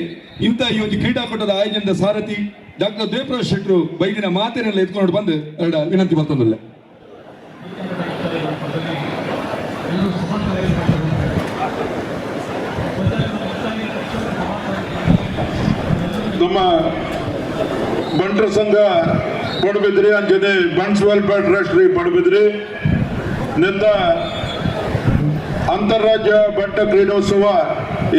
ಇಂಥ ಈ ಒಂದು ಕ್ರೀಡಾಕೂಟದ ಆಯೋಜನದ ಸಾರಥಿ ಡಾಕ್ಟರ್ ದೇವರಾಜ್ ಶೆಟ್ರು ಬೈದಿನ ಮಾತನ್ನೆಲ್ಲ ಎತ್ಕೊಂಡು ಬಂದು ಎರಡ ವಿನಂತಿ ಮತ್ತೊಂದಿಲ್ಲ. ನಮ್ಮ ಬಂಟರ ಸಂಘ ಪಡುಬಿದ್ರಿ ಅಂಚನೆ ಬಂಟ್ಸ್ ವೆಲ್ಫೇರ್ ಟ್ರಸ್ಟ್ ಪಡುಬಿದ್ರಿ ನಿಂದ ಅಂತಾರಾಜ್ಯ ಬಂಟ ಕ್ರೀಡೋತ್ಸವ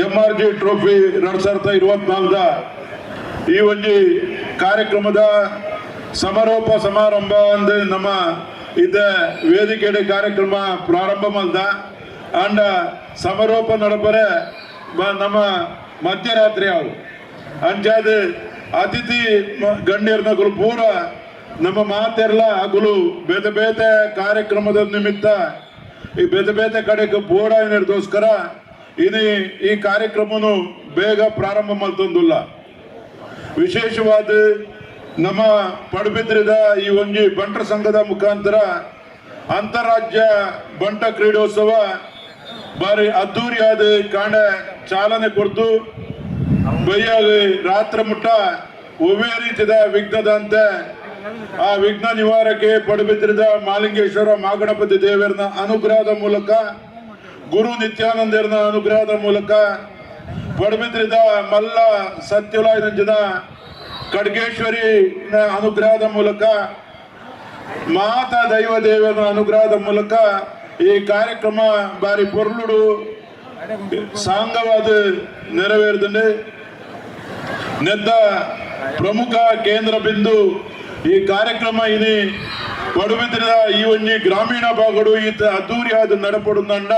MRG ಟ್ರೋಫಿ 2024 ಈ ಒಂದು ಕಾರ್ಯಕ್ರಮದ ಸಮಾರೋಪ ಸಮಾರಂಭ ಅಂದ ನಮ್ಮ ಇದ ವೇದಿಕೆಡೆ ಕಾರ್ಯಕ್ರಮ ಪ್ರಾರಂಭ ಮಲ್ದ ಅಂಡ ಸಮಾರೋಪ ನಡಪರೆ ನಮ್ಮ ಮಧ್ಯರಾತ್ರಿ ಅವರು ಅಂಚಾದ ಅತಿಥಿ ಗಣ್ಯರ್ನಗಳು ಪೂರ ನಮ್ಮ ಮಾತೆರ್ಲ ಅಗಲು ಬೇತೆ ಬೇತೆ ಕಾರ್ಯಕ್ರಮದ ನಿಮಿತ್ತ ಈ ಬೇತೆ ಬೇತೆ ಕಡೆಗೆ ಬೋಡ ನಿರ್ದೋಸ್ಕರ ಇದು ಈ ಕಾರ್ಯಕ್ರಮನು ಬೇಗ ಪ್ರಾರಂಭ ಮಲ್ತೊಂದಿಲ್ಲ. ವಿಶೇಷವಾದ ನಮ್ಮ ಪಡುಬಿದ್ರಿದ ಈ ಒಂಜಿ ಬಂಟರ ಸಂಘದ ಮುಖಾಂತರ ಅಂತಾರಾಜ್ಯ ಬಂಟ ಕ್ರೀಡೋತ್ಸವ ಬಾರಿ ಅದ್ದೂರಿಯಾದ ಕಾಂಡ ಚಾಲನೆ ಕೊಡ್ತು ಬೈಯಾಗ ರಾತ್ರಿ ಮುಟ್ಟ ಒವ್ವೇ ರೀತಿಯ ವಿಘ್ನದಂತೆ ಆ ವಿಘ್ನ ನಿವಾರಕ್ಕೆ ಪಡುಬಿದ್ರಿದ ಮಾಲಿಂಗೇಶ್ವರ ಮಾಗಣಪತಿ ದೇವರನ ಅನುಗ್ರಹದ ಮೂಲಕ ಗುರು ನಿತ್ಯಾನಂದರ ಅನುಗ್ರಹದ ಮೂಲಕ ಪಡುಬಿದ್ರಿದ ಮಲ್ಲ ಸತ್ಯುಲಾಯನಂಜನ ಖಡ್ಗೇಶ್ವರಿ ಅನುಗ್ರಹದ ಮೂಲಕ ಮಾತಾ ದೈವ ದೇವನ ಅನುಗ್ರಹದ ಮೂಲಕ ಈ ಕಾರ್ಯಕ್ರಮ ಬಾರಿ ಪೊರ್ಲುಡು ಸಾಂಗವಾದ ನೆರವೇರಿದಂಡೆ ನೆದ್ದ ಪ್ರಮುಖ ಕೇಂದ್ರ ಬಿಂದು ಈ ಕಾರ್ಯಕ್ರಮ ಇನಿ ಪಡುಬಿದ್ರಿದ ಈ ಒಂಜಿ ಗ್ರಾಮೀಣ ಭಾಗಡು ಈತ ಅದ್ದೂರಿಯಾದ ನಡಪಡುಂದಂಡ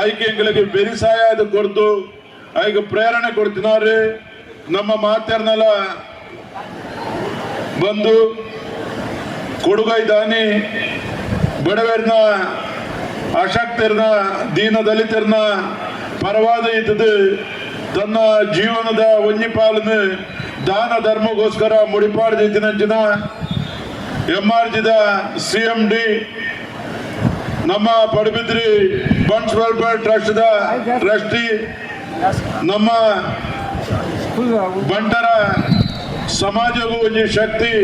ಐಕೆ ಎಂಗಳಿಗೆ ಬೆರಿಸಾಯದ ಕೊರ್ದು ಐಗ ಪ್ರೇರಣೆ ಕೊಡ್ತಿನಾರೆ ನಮ್ಮ ಮಾತೇರ್ನೆಲ್ಲ ಬಂದು ಕೊಡುಗೈ ದಾನಿ ಬಡವರನ್ನ ಅಶಕ್ತರನ್ನ ದೀನ ದಲಿತರನ್ನ ಪರವಾದ ಇದ್ದದು ತನ್ನ ಜೀವನದ ಒಂಜಿ ಪಾಲನೆ ದಾನ ಧರ್ಮಗೋಸ್ಕರ ಮುಡಿಪಾಡ್ದಿನ MRಜಿದ CMD ನಮ್ಮ ಪಡುಬಿದ್ರಿ ಬಂಟ್ಸ್ ವೆಲ್ಫೇರ್ ಟ್ರಸ್ಟ್ದ ಟ್ರಸ್ಟಿ ನಮ್ಮ ಬಂಟರ ಸಮಾಜಗೂ ಒಂಜಿ ಶಕ್ತಿ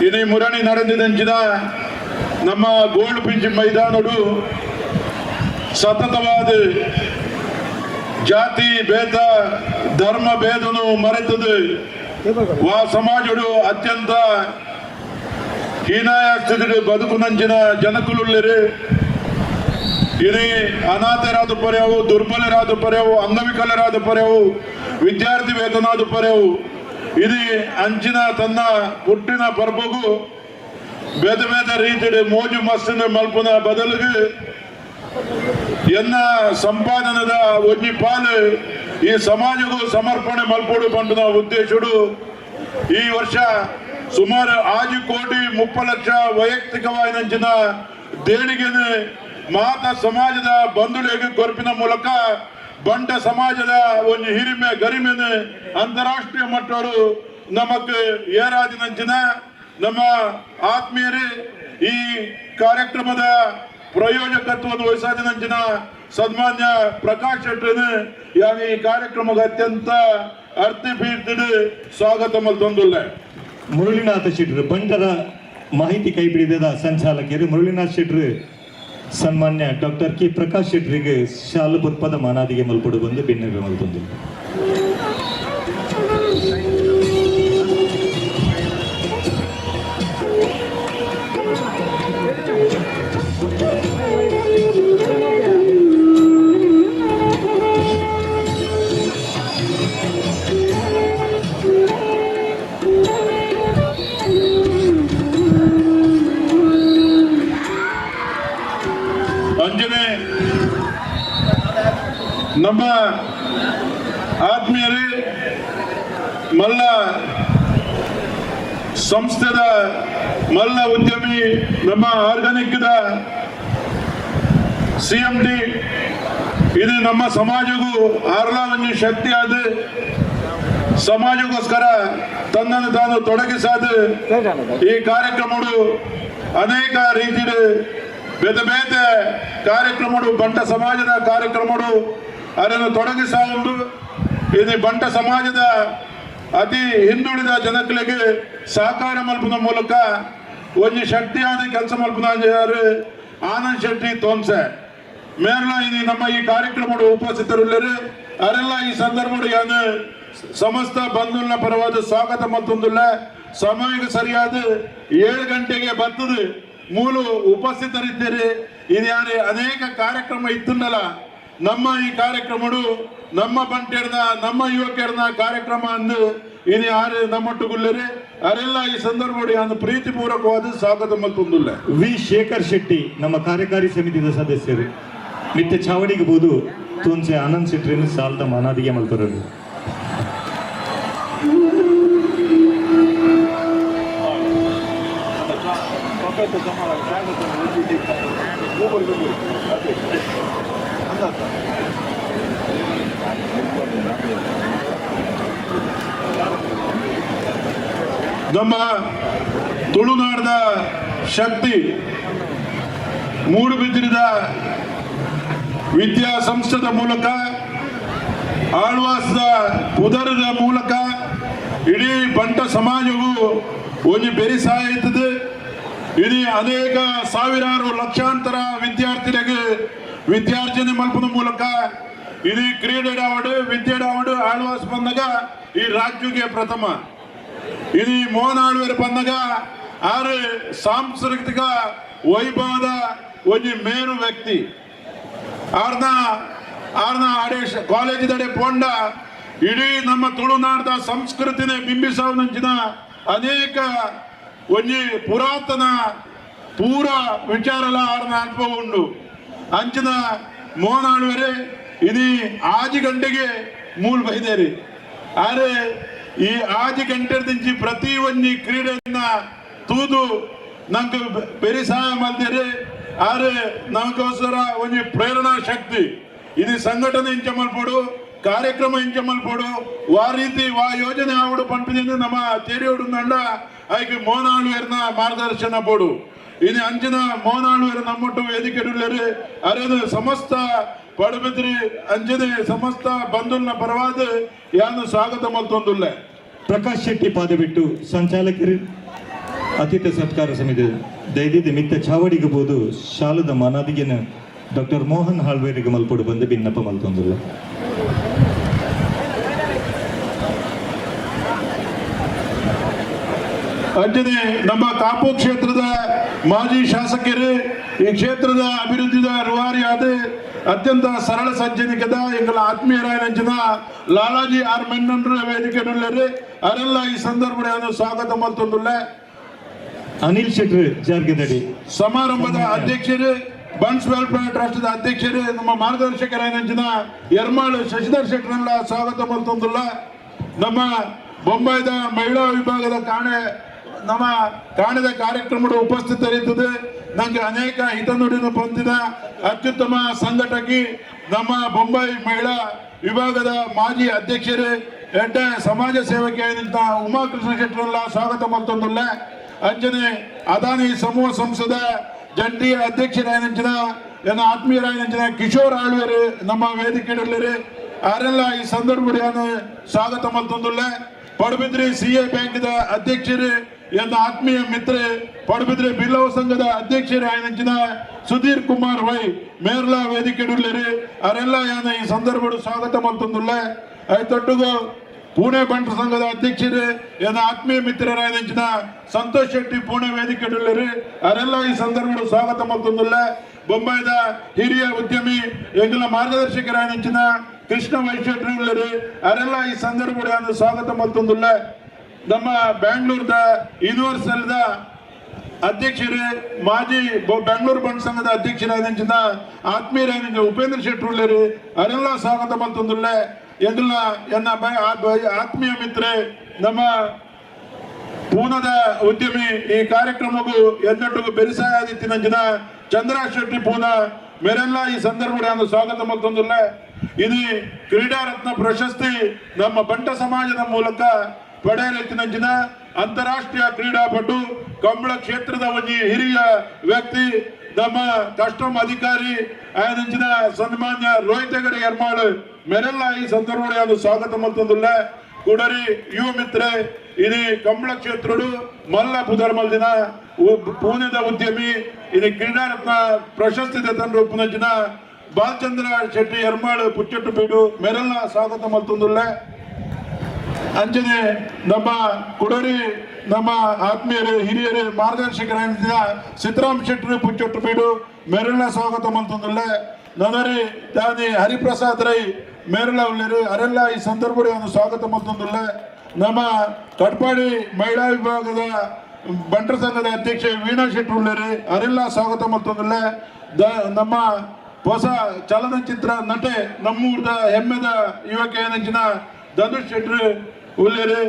ಇನಿ ಮುರಣಿ ನಡೆದಿದಂಚಿನ ನಮ್ಮ ಗೋಲ್ಡ್ ಪಿಂಚ್ ಮೈದಾನಡು ಸತತವಾದ ಜಾತಿ ಭೇದ ಧರ್ಮ ಭೇದನು ಮರೆತದು ವಾ ಸಮಾಜಡು ಅತ್ಯಂತ ಹೀನಾಯ ಸ್ಥಿತಿ ಬದುಕುನಂಚಿನ ಜನಕುಲುಳ್ಳರು ಇನಿ ಅನಾಥರಾದ ಪರ್ಯವು ದುರ್ಬಲರಾದ ಪರ್ಯವು ಅಂಗವಿಕಲರಾದ ಪರ್ಯವು ವಿದ್ಯಾರ್ಥಿ ವೇತನಾದ ಪರ್ಯವು ಇದು ಅಂಚಿನ ತನ್ನ ಪುಟ್ಟಿನ ಪರ್ಬಗು ಬೇದ ಬೇದ ರೀತಿ ಮೋಜು ಮಸ್ತಿನ ಮಲ್ಪನ ಬದಲಿಗೆ ಎನ್ನ ಸಂಪಾದನದ ಒಂಜಿ ಪಾಲು ಈ ಸಮಾಜಗೂ ಸಮರ್ಪಣೆ ಮಲ್ಪಡು ಪಂಡನ ಉದ್ದೇಶಡು ಈ ವರ್ಷ ಸುಮಾರು 6,30,00,000 ವೈಯಕ್ತಿಕವಾದ ದೇಣಿಗೆನ ಮಾತಾ ಸಮಾಜದ ಬಂಧುಗಳಿಗೆ ಕೊರಪಿನ ಮೂಲಕ ಬಂಟ ಸಮಾಜದ ಒಂದು ಹಿರಿಮೆ ಗರಿಮೆನ ಅಂತಾರಾಷ್ಟ್ರೀಯ ಮಟ್ಟಗಳು ನಮಗೆ ಏರಾದಿನಂಚಿನ ನಮ್ಮ ಆತ್ಮೀಯರೇ ಈ ಕಾರ್ಯಕ್ರಮದ ಪ್ರಯೋಜಕತ್ವವನ್ನು ವಹಿಸಾದಿನಂಚಿನ ಸನ್ಮಾನ್ಯ ಪ್ರಕಾಶ್ ಶೆಟ್ಟರ್ ಯಾನಿ ಈ ಕಾರ್ಯಕ್ರಮಕ್ಕೆ ಅತ್ಯಂತ ಅರ್ಥಪೀಠದ ಸ್ವಾಗತ ಮಲ್ತೊಂದುಲ್ಲೆ ಮುರಳೀನಾಥ ಶೆಟ್ಟರು ಬಂಟರ ಮಾಹಿತಿ ಕೈಬಿಡಿದ ಸಂಚಾಲಕಿಯರು ಮುರಳೀನಾಥ್ ಶೆಟ್ಟರು ಸನ್ಮಾನ್ಯ ಡಾಕ್ಟರ್ ಕೆ ಪ್ರಕಾಶ್ ಶೆಟ್ಟರಿಗೆ ಶಾಲು ಪುಷ್ಪದ ಮಾನಾದಿಗೆ ಮಲ್ಪಡು ಬಂದು ಬೆನ್ನಗೆ ಮಲ್ತೊಂದು ನಮ್ಮ ಆತ್ಮೀಯರೇ ಮಲ್ಲ ಸಂಸ್ಥೆದ ಮಲ್ಲ ಉದ್ಯಮಿ ನಮ್ಮ ಆರ್ಗಾನಿಕ್ದ CMD ಇದು ನಮ್ಮ ಸಮಾಜಗೂ ಆರ್ಲ ಒಂದು ಶಕ್ತಿ ಆದ ಸಮಾಜಕ್ಕೋಸ್ಕರ ತನ್ನನ್ನು ತಾನು ತೊಡಗಿಸಾದ ಈ ಕಾರ್ಯಕ್ರಮಗಳು ಅನೇಕ ರೀತಿಯ ಬೇತೆ ಬೇತೆ ಕಾರ್ಯಕ್ರಮಗಳು ಬಂಟ ಸಮಾಜದ ಕಾರ್ಯಕ್ರಮಗಳು ಅದನ್ನು ತೊಡಗಿಸಾಕೊಂಡು ಇದು ಬಂಟ ಸಮಾಜದ ಅತಿ ಹಿಂದುಳಿದ ಜನಗಳಿಗೆ ಸಹಕಾರ ಮಲ್ಪನ ಮೂಲಕ ಒಂದು ಶಕ್ತಿಯಾದ ಕೆಲಸ ಮಲ್ಪನ ಆನಂದ್ ಶೆಟ್ಟಿ ತೋನ್ಸೆ ಮೇರ್ಲ ಇದು ನಮ್ಮ ಈ ಕಾರ್ಯಕ್ರಮಗಳು ಉಪಸ್ಥಿತರಿಲ್ಲರು ಅವರೆಲ್ಲ ಈ ಸಂದರ್ಭಗಳು ಏನು ಸಮಸ್ತ ಬಂಧುಗಳ ಪರವಾದ ಸ್ವಾಗತ ಮತ್ತೊಂದಿಲ್ಲ ಸಮಯಕ್ಕೆ ಸರಿಯಾದ 7 ಗಂಟೆಗೆ ಬರ್ತದೆ ಮೂಲ ಉಪಸ್ಥಿತರಿದ್ದೀರಿ ಇದು ಯಾರು ಅನೇಕ ಕಾರ್ಯಕ್ರಮ ಇತ್ತುಂಡಲ್ಲ ನಮ್ಮ ಈ ಕಾರ್ಯಕ್ರಮಗಳು ನಮ್ಮ ಬಂಟೆರ್ನ ನಮ್ಮ ಯುವಕರನ್ನ ಕಾರ್ಯಕ್ರಮ ಅಂದು ಇದು ಯಾರು ನಮ್ಮೊಟ್ಟುಗುಳ್ಳರಿ ಅವರೆಲ್ಲ ಈ ಸಂದರ್ಭದಲ್ಲಿ ಒಂದು ಪ್ರೀತಿಪೂರ್ವಕವಾದ ಸ್ವಾಗತ ಮತ್ತೊಂದಿಲ್ಲ ವಿ ಶೇಖರ್ ಶೆಟ್ಟಿ ನಮ್ಮ ಕಾರ್ಯಕಾರಿ ಸಮಿತಿಯ ಸದಸ್ಯರು ನಿತ್ಯ ಚಾವಡಿಗೆ ಬೋದು ತೋನ್ಸೆ ಆನಂದ್ ಶೆಟ್ಟಿಯನ್ನು ಸಾಲದ ಮಾನಾದಿಗೆ ಮಲ್ಪರರು ನಮ್ಮ ತುಳುನಾಡದ ಶಕ್ತಿ ಮೂಡುಬಿದಿರಿದ ವಿದ್ಯಾಸಂಸ್ಥೆದ ಮೂಲಕ ಆಳ್ವಾಸದ ಉದರದ ಮೂಲಕ ಇಡೀ ಬಂಟ ಸಮಾಜವು ಒಂದು ಬೆರಿಸಾಯ್ತದೆ ಇದು ಅನೇಕ ಸಾವಿರಾರು ಲಕ್ಷಾಂತರ ವಿದ್ಯಾರ್ಥಿಗಳಿಗೆ ವಿದ್ಯಾರ್ಜನೆ ಮಲ್ಪದ ಮೂಲಕ ಇದು ಕ್ರೀಡೆಡಾವಡು ವಿದ್ಯೆಡಾವಡು ಆಳ್ವಾಸ್ ಬಂದಾಗ ಈ ರಾಜ್ಯಕ್ಕೆ ಪ್ರಥಮ ಇದು ಮೋಹನ್ ಆಳ್ವೇರ್ ಬಂದಾಗ ಆರು ಸಾಂಸ್ಕೃತಿಕ ವೈಭವದ ಒಂದು ಮೇರು ವ್ಯಕ್ತಿ ಆರ್ನ ಆಡೆ ಕಾಲೇಜಿದಡೆ ಪೋಂಡ ಇಡೀ ನಮ್ಮ ತುಳುನಾಡದ ಸಂಸ್ಕೃತಿನೇ ಬಿಂಬಿಸುವಂಚಿನ ಅನೇಕ ಒಂದು ಪುರಾತನ ಪೂರ ವಿಚಾರಲ ಆರ್ನ ಅನುಭವ ಉಂಡು ಅಂಚಿನ ಮೋಹನ್ ಆಳ್ವೇರೆ ಇದು ಆಜಿ ಗಂಟೆಗೆ ಮೂಲ ಬೈದೇರಿ ಆದ್ರೆ ಈ ಆಜಿ ಗಂಟೆ ದಿಂಚಿ ಪ್ರತಿ ಒಂದು ಕ್ರೀಡೆಯನ್ನ ತೂದು ನಂಗೆ ಬೆರಿ ಸಹಾಯ ಮಾಡ್ದೇರಿ ಆದ್ರೆ ನಮಗೋಸ್ಕರ ಒಂದು ಪ್ರೇರಣಾ ಶಕ್ತಿ ಇದು ಸಂಘಟನೆ ಇಂಚ ಮಲ್ಪಡು ಕಾರ್ಯಕ್ರಮ ಇಂಚ ಮಲ್ಪಡು ವಾ ರೀತಿ ವಾ ಯೋಜನೆ ಆವಡು ಪಂಪಿನಿಂದ ನಮ್ಮ ತೇರಿಯೋಡು ನಂಡ ಆಯ್ಕೆ ಮೋಹನ್ ಆಳ್ವೇರ್ನ ಮಾರ್ಗದರ್ಶನ ಬೋಡು ಇದು ಅಂಚಿನ ಮೋಹನ್ ಆಳ್ವೇರ್ ನಮ್ಮೊಟ್ಟು ವೇದಿಕೆ ಅರೆದು ಸಮಸ್ತ ಪಡುಬಿದ್ರಿ ಅಂಜನೆ ಸಮಸ್ತ ಬಂಧುಲ್ನ ಪರವಾದ ಯಾನು ಸ್ವಾಗತ ಮಲ್ತೊಂದುಲ್ಲ. ಪ್ರಕಾಶ್ ಶೆಟ್ಟಿ ಪಾದಬಿಟ್ಟು ಸಂಚಾಲಕರು ಅತಿಥಿ ಸತ್ಕಾರ ಸಮಿತಿ ದೈದಿದ ಮಿತ್ತ ಚಾವಡಿಗಬಹುದು ಶಾಲದ ಮನಾದಿಗೆನ ಡಾಕ್ಟರ್ ಮೋಹನ್ ಆಳ್ವೇರಿಗೆ ಮಲ್ಪಡು ಬಂದು ಭಿನ್ನಪ ಮಲ್ತೊಂದುಲ್ಲ. ಅಂಜನೆ ನಮ್ಮ ಕಾಪು ಕ್ಷೇತ್ರದ ಮಾಜಿ ಶಾಸಕರು ಈ ಕ್ಷೇತ್ರದ ಅಭಿವೃದ್ಧಿದ ರೂವಾರಿಯಾದ ಅತ್ಯಂತ ಸರಳ ಸಜ್ಜನಿಕದ ಎಂಗಳ ಆತ್ಮೀಯರಾಯನ ಲಾಲಾಜಿ ಆರ್ ಮೆನ್ನನ್ರ ವೇದಿಕೆ ಅವರೆಲ್ಲ ಈ ಸಂದರ್ಭದಲ್ಲಿ ಸ್ವಾಗತ ಮಲ್ತೊಂದುಲ್ಲ. ಅನಿಲ್ ಶೆಟ್ಟಿ ಜಾರ್ಗೆದಡಿ ಸಮಾರಂಭದ ಅಧ್ಯಕ್ಷರು ಬನ್ಸ್ ವೆಲ್ಫೇರ್ ಟ್ರಸ್ಟ್ ಅಧ್ಯಕ್ಷರು ನಮ್ಮ ಮಾರ್ಗದರ್ಶಕರಾಯನ ಯರ್ಮಾಳು ಶಶಿಧರ್ ಶೆಟ್ಟರನ್ನ ಸ್ವಾಗತ ಮಲ್ತೊಂದುಲ್ಲ. ನಮ್ಮ ಬೊಂಬಾಯಿದ ಮಹಿಳಾ ವಿಭಾಗದ ನಮ್ಮ ಕಾಣದ ಕಾರ್ಯಕ್ರಮದ ಉಪಸ್ಥಿತರಿರುತ್ತದೆ. ನಂಗೆ ಅನೇಕ ಹಿತನುಡಿನ ಹೊಂದಿದ ಅತ್ಯುತ್ತಮ ಸಂಘಟಕಿ ನಮ್ಮ ಬೊಂಬಾಯಿ ಮಹಿಳಾ ವಿಭಾಗದ ಮಾಜಿ ಅಧ್ಯಕ್ಷರು ಎಡ್ಡ ಸಮಾಜ ಸೇವಕಿಯಾದಂತ ಉಮಾಕೃಷ್ಣ ಶೆಟ್ಟರಲ್ಲ ಸ್ವಾಗತ ಮಲ್ತೊಂದುಲ್ಲ. ಅಂಜನೆ ಅದಾನಿ ಸಮೂಹ ಸಂಸದ ಜಂಟಿ ಅಧ್ಯಕ್ಷರಾಯನ ಎನ್ನ ಆತ್ಮೀಯರಾಯನ ಕಿಶೋರ್ ಆಳ್ವೇರು ನಮ್ಮ ವೇದಿಕೆಯಲ್ಲಿ ಅವರೆಲ್ಲ ಈ ಸಂದರ್ಭದಲ್ಲಿ ಸ್ವಾಗತ ಮಲ್ತೊಂದುಲ್ಲ. ಪಡುಬಿದ್ರಿ ಸಿಎ ಬ್ಯಾಂಕ್ದ ಅಧ್ಯಕ್ಷರು ಎನ್ನ ಆತ್ಮೀಯ ಮಿತ್ರ ಪಡುಬಿದ್ರಿ ಬಿಲ್ಲವ ಸಂಘದ ಅಧ್ಯಕ್ಷರು ಆಯ್ನ ಸುಧೀರ್ ಕುಮಾರ್ ವೈ ಮೇರ್ಲಾ ವೇದಿಕೆಯಲ್ಲಿ ಅವರೆಲ್ಲ ಈ ಸಂದರ್ಭದಲ್ಲಿ ಸ್ವಾಗತ ಮಲ್ತೊಂದುಲ್ಲ. ಐತೊಟ್ಟುಗು ಪುಣೆ ಬಂಟರ ಸಂಘದ ಅಧ್ಯಕ್ಷರು ಎನ್ನ ಆತ್ಮೀಯ ಮಿತ್ರರಾಯನ ಸಂತೋಷ್ ಶೆಟ್ಟಿ ಪುಣೆ ವೇದಿಕೆಯಲ್ಲಿ ಅವರೆಲ್ಲ ಈ ಸಂದರ್ಭದಲ್ಲಿ ಸ್ವಾಗತ ಮಲ್ತೊಂದುಲ್ಲ. ಬೊಂಬಾಯಿದ ಹಿರಿಯ ಉದ್ಯಮಿ ಎಂಗಳ ಮಾರ್ಗದರ್ಶಕರಾಯನ ಕೃಷ್ಣ ವೈಶೆಟ್ಟಿ ಅವರೆಲ್ಲ ಈ ಸಂದರ್ಭದಲ್ಲಿ ಸ್ವಾಗತ ಮಲ್ತೊಂದುಲ್ಲ. ನಮ್ಮ ಬ್ಯಾಂಗ್ಳೂರ್ದ ಯೂನಿವರ್ಸಲ್ದ ಅಧ್ಯಕ್ಷರು ಮಾಜಿ ಬೆಂಗಳೂರು ಬಂಡ್ ಸಂಘದ ಅಧ್ಯಕ್ಷರಾದ ಆತ್ಮೀಯರಾದ ಉಪೇಂದ್ರ ಶೆಟ್ಟರು ಅವರೆಲ್ಲ ಸ್ವಾಗತ ಮಲ್ತೊಂದುಲ್ಲ. ಎಂಗಳ ಎನ್ನ ಆತ್ಮೀಯ ಮಿತ್ರ ನಮ್ಮ ಪೂನದ ಉದ್ಯಮಿ ಈ ಕಾರ್ಯಕ್ರಮಕ್ಕೂ ಎನ್ನೊಟ್ಟಿಗೂ ಬೆರಿಸಾದಿತ್ತಿನ ಚಂದ್ರ ಶೆಟ್ಟಿ ಪೂನ ಮೇರೆಲ್ಲ ಈ ಸಂದರ್ಭದಲ್ಲಿ ಸ್ವಾಗತ ಮಲ್ತೊಂದುಲ್ಲ. ಇದು ಕ್ರೀಡಾ ರತ್ನ ಪ್ರಶಸ್ತಿ ನಮ್ಮ ಬಂಟ ಸಮಾಜದ ಮೂಲಕ ಪಡೆಯಲಿತ್ತಿನ ಅಂತಾರಾಷ್ಟ್ರೀಯ ಕ್ರೀಡಾಪಟು ಕಂಬಳ ಕ್ಷೇತ್ರದ ಒಂದು ಹಿರಿಯ ವ್ಯಕ್ತಿ ನಮ್ಮ ಕಸ್ಟಮ್ ಅಧಿಕಾರಿ ಆಯನ ಸನ್ಮಾನ್ಯ ರೋಹಿತ್ ಹೆಗಡೆ ಯರ್ಮಾಳು ಮೇರೆಲ್ಲ ಈ ಸಂದರ್ಭದಲ್ಲಿ ಸ್ವಾಗತ ಮಲ್ತೊಂದುಲ್ಲ. ಕೂಡರಿ ಯುವ ಮಿತ್ರ ಇದು ಕಂಬಳ ಕ್ಷೇತ್ರಡು ಮಲ್ಲ ಪುದರ್ಮಲ್ ದಿನ ಪೂನೆದ ಉದ್ಯಮಿ ಇದು ಕ್ರೀಡಾ ರತ್ನ ಪ್ರಶಸ್ತಿ ತಂಡ ಉಪನಂಚಿನ ಬಾಲಚಂದ್ರ ಶೆಟ್ಟಿ ಯರ್ಮಾಳು ಪುಚ್ಚಟ್ಟು ಬೀಡು ಮೇರೆಲ್ಲ ಸ್ವಾಗತ ಮಲ್ತೊಂದುಲ್ಲ. ಅಂಜನೆ ನಮ್ಮ ಕುಡರಿ ನಮ್ಮ ಆತ್ಮೀಯರು ಹಿರಿಯರು ಮಾರ್ಗದರ್ಶಕರಾದ ಸಿದ್ದರಾಮ್ ಶೆಟ್ಟಿ ಪುಚ್ಚಟ್ಟು ಬೀಡು ಮೇರೆಲ್ಲ ಸ್ವಾಗತ ಮಲ್ತೊಂದುಲ್ಲ. ನವರಿ ದಾನಿ ಹರಿಪ್ರಸಾದ್ ರೈ ಮೇರೆಲ್ಲ ಉಳ್ಳರು ಅವರೆಲ್ಲ ಈ ಸಂದರ್ಭದಲ್ಲಿ ಸ್ವಾಗತ ಮಲ್ತೊಂದುಲ್ಲ. ನಮ್ಮ ಕಟ್ಪಾಡಿ ಮಹಿಳಾ ವಿಭಾಗದ ಬಂಟರ ಸಂಘದ ಅಧ್ಯಕ್ಷ ವೀಣಾ ಶೆಟ್ಟಿ ಉಳ್ಳರು ಅವರೆಲ್ಲ ಸ್ವಾಗತ ಮಲ್ತೊಂದುಲ್ಲ. ನಮ್ಮ ಹೊಸ ಚಲನಚಿತ್ರ ನಟೆ ನಮ್ಮೂರದ ಹೆಮ್ಮೆದ ಯುವಕ ಏನಂಚಿನ ಧನುಷ್ ಶೆಟ್ಟಿ ಉಳ್ಳರು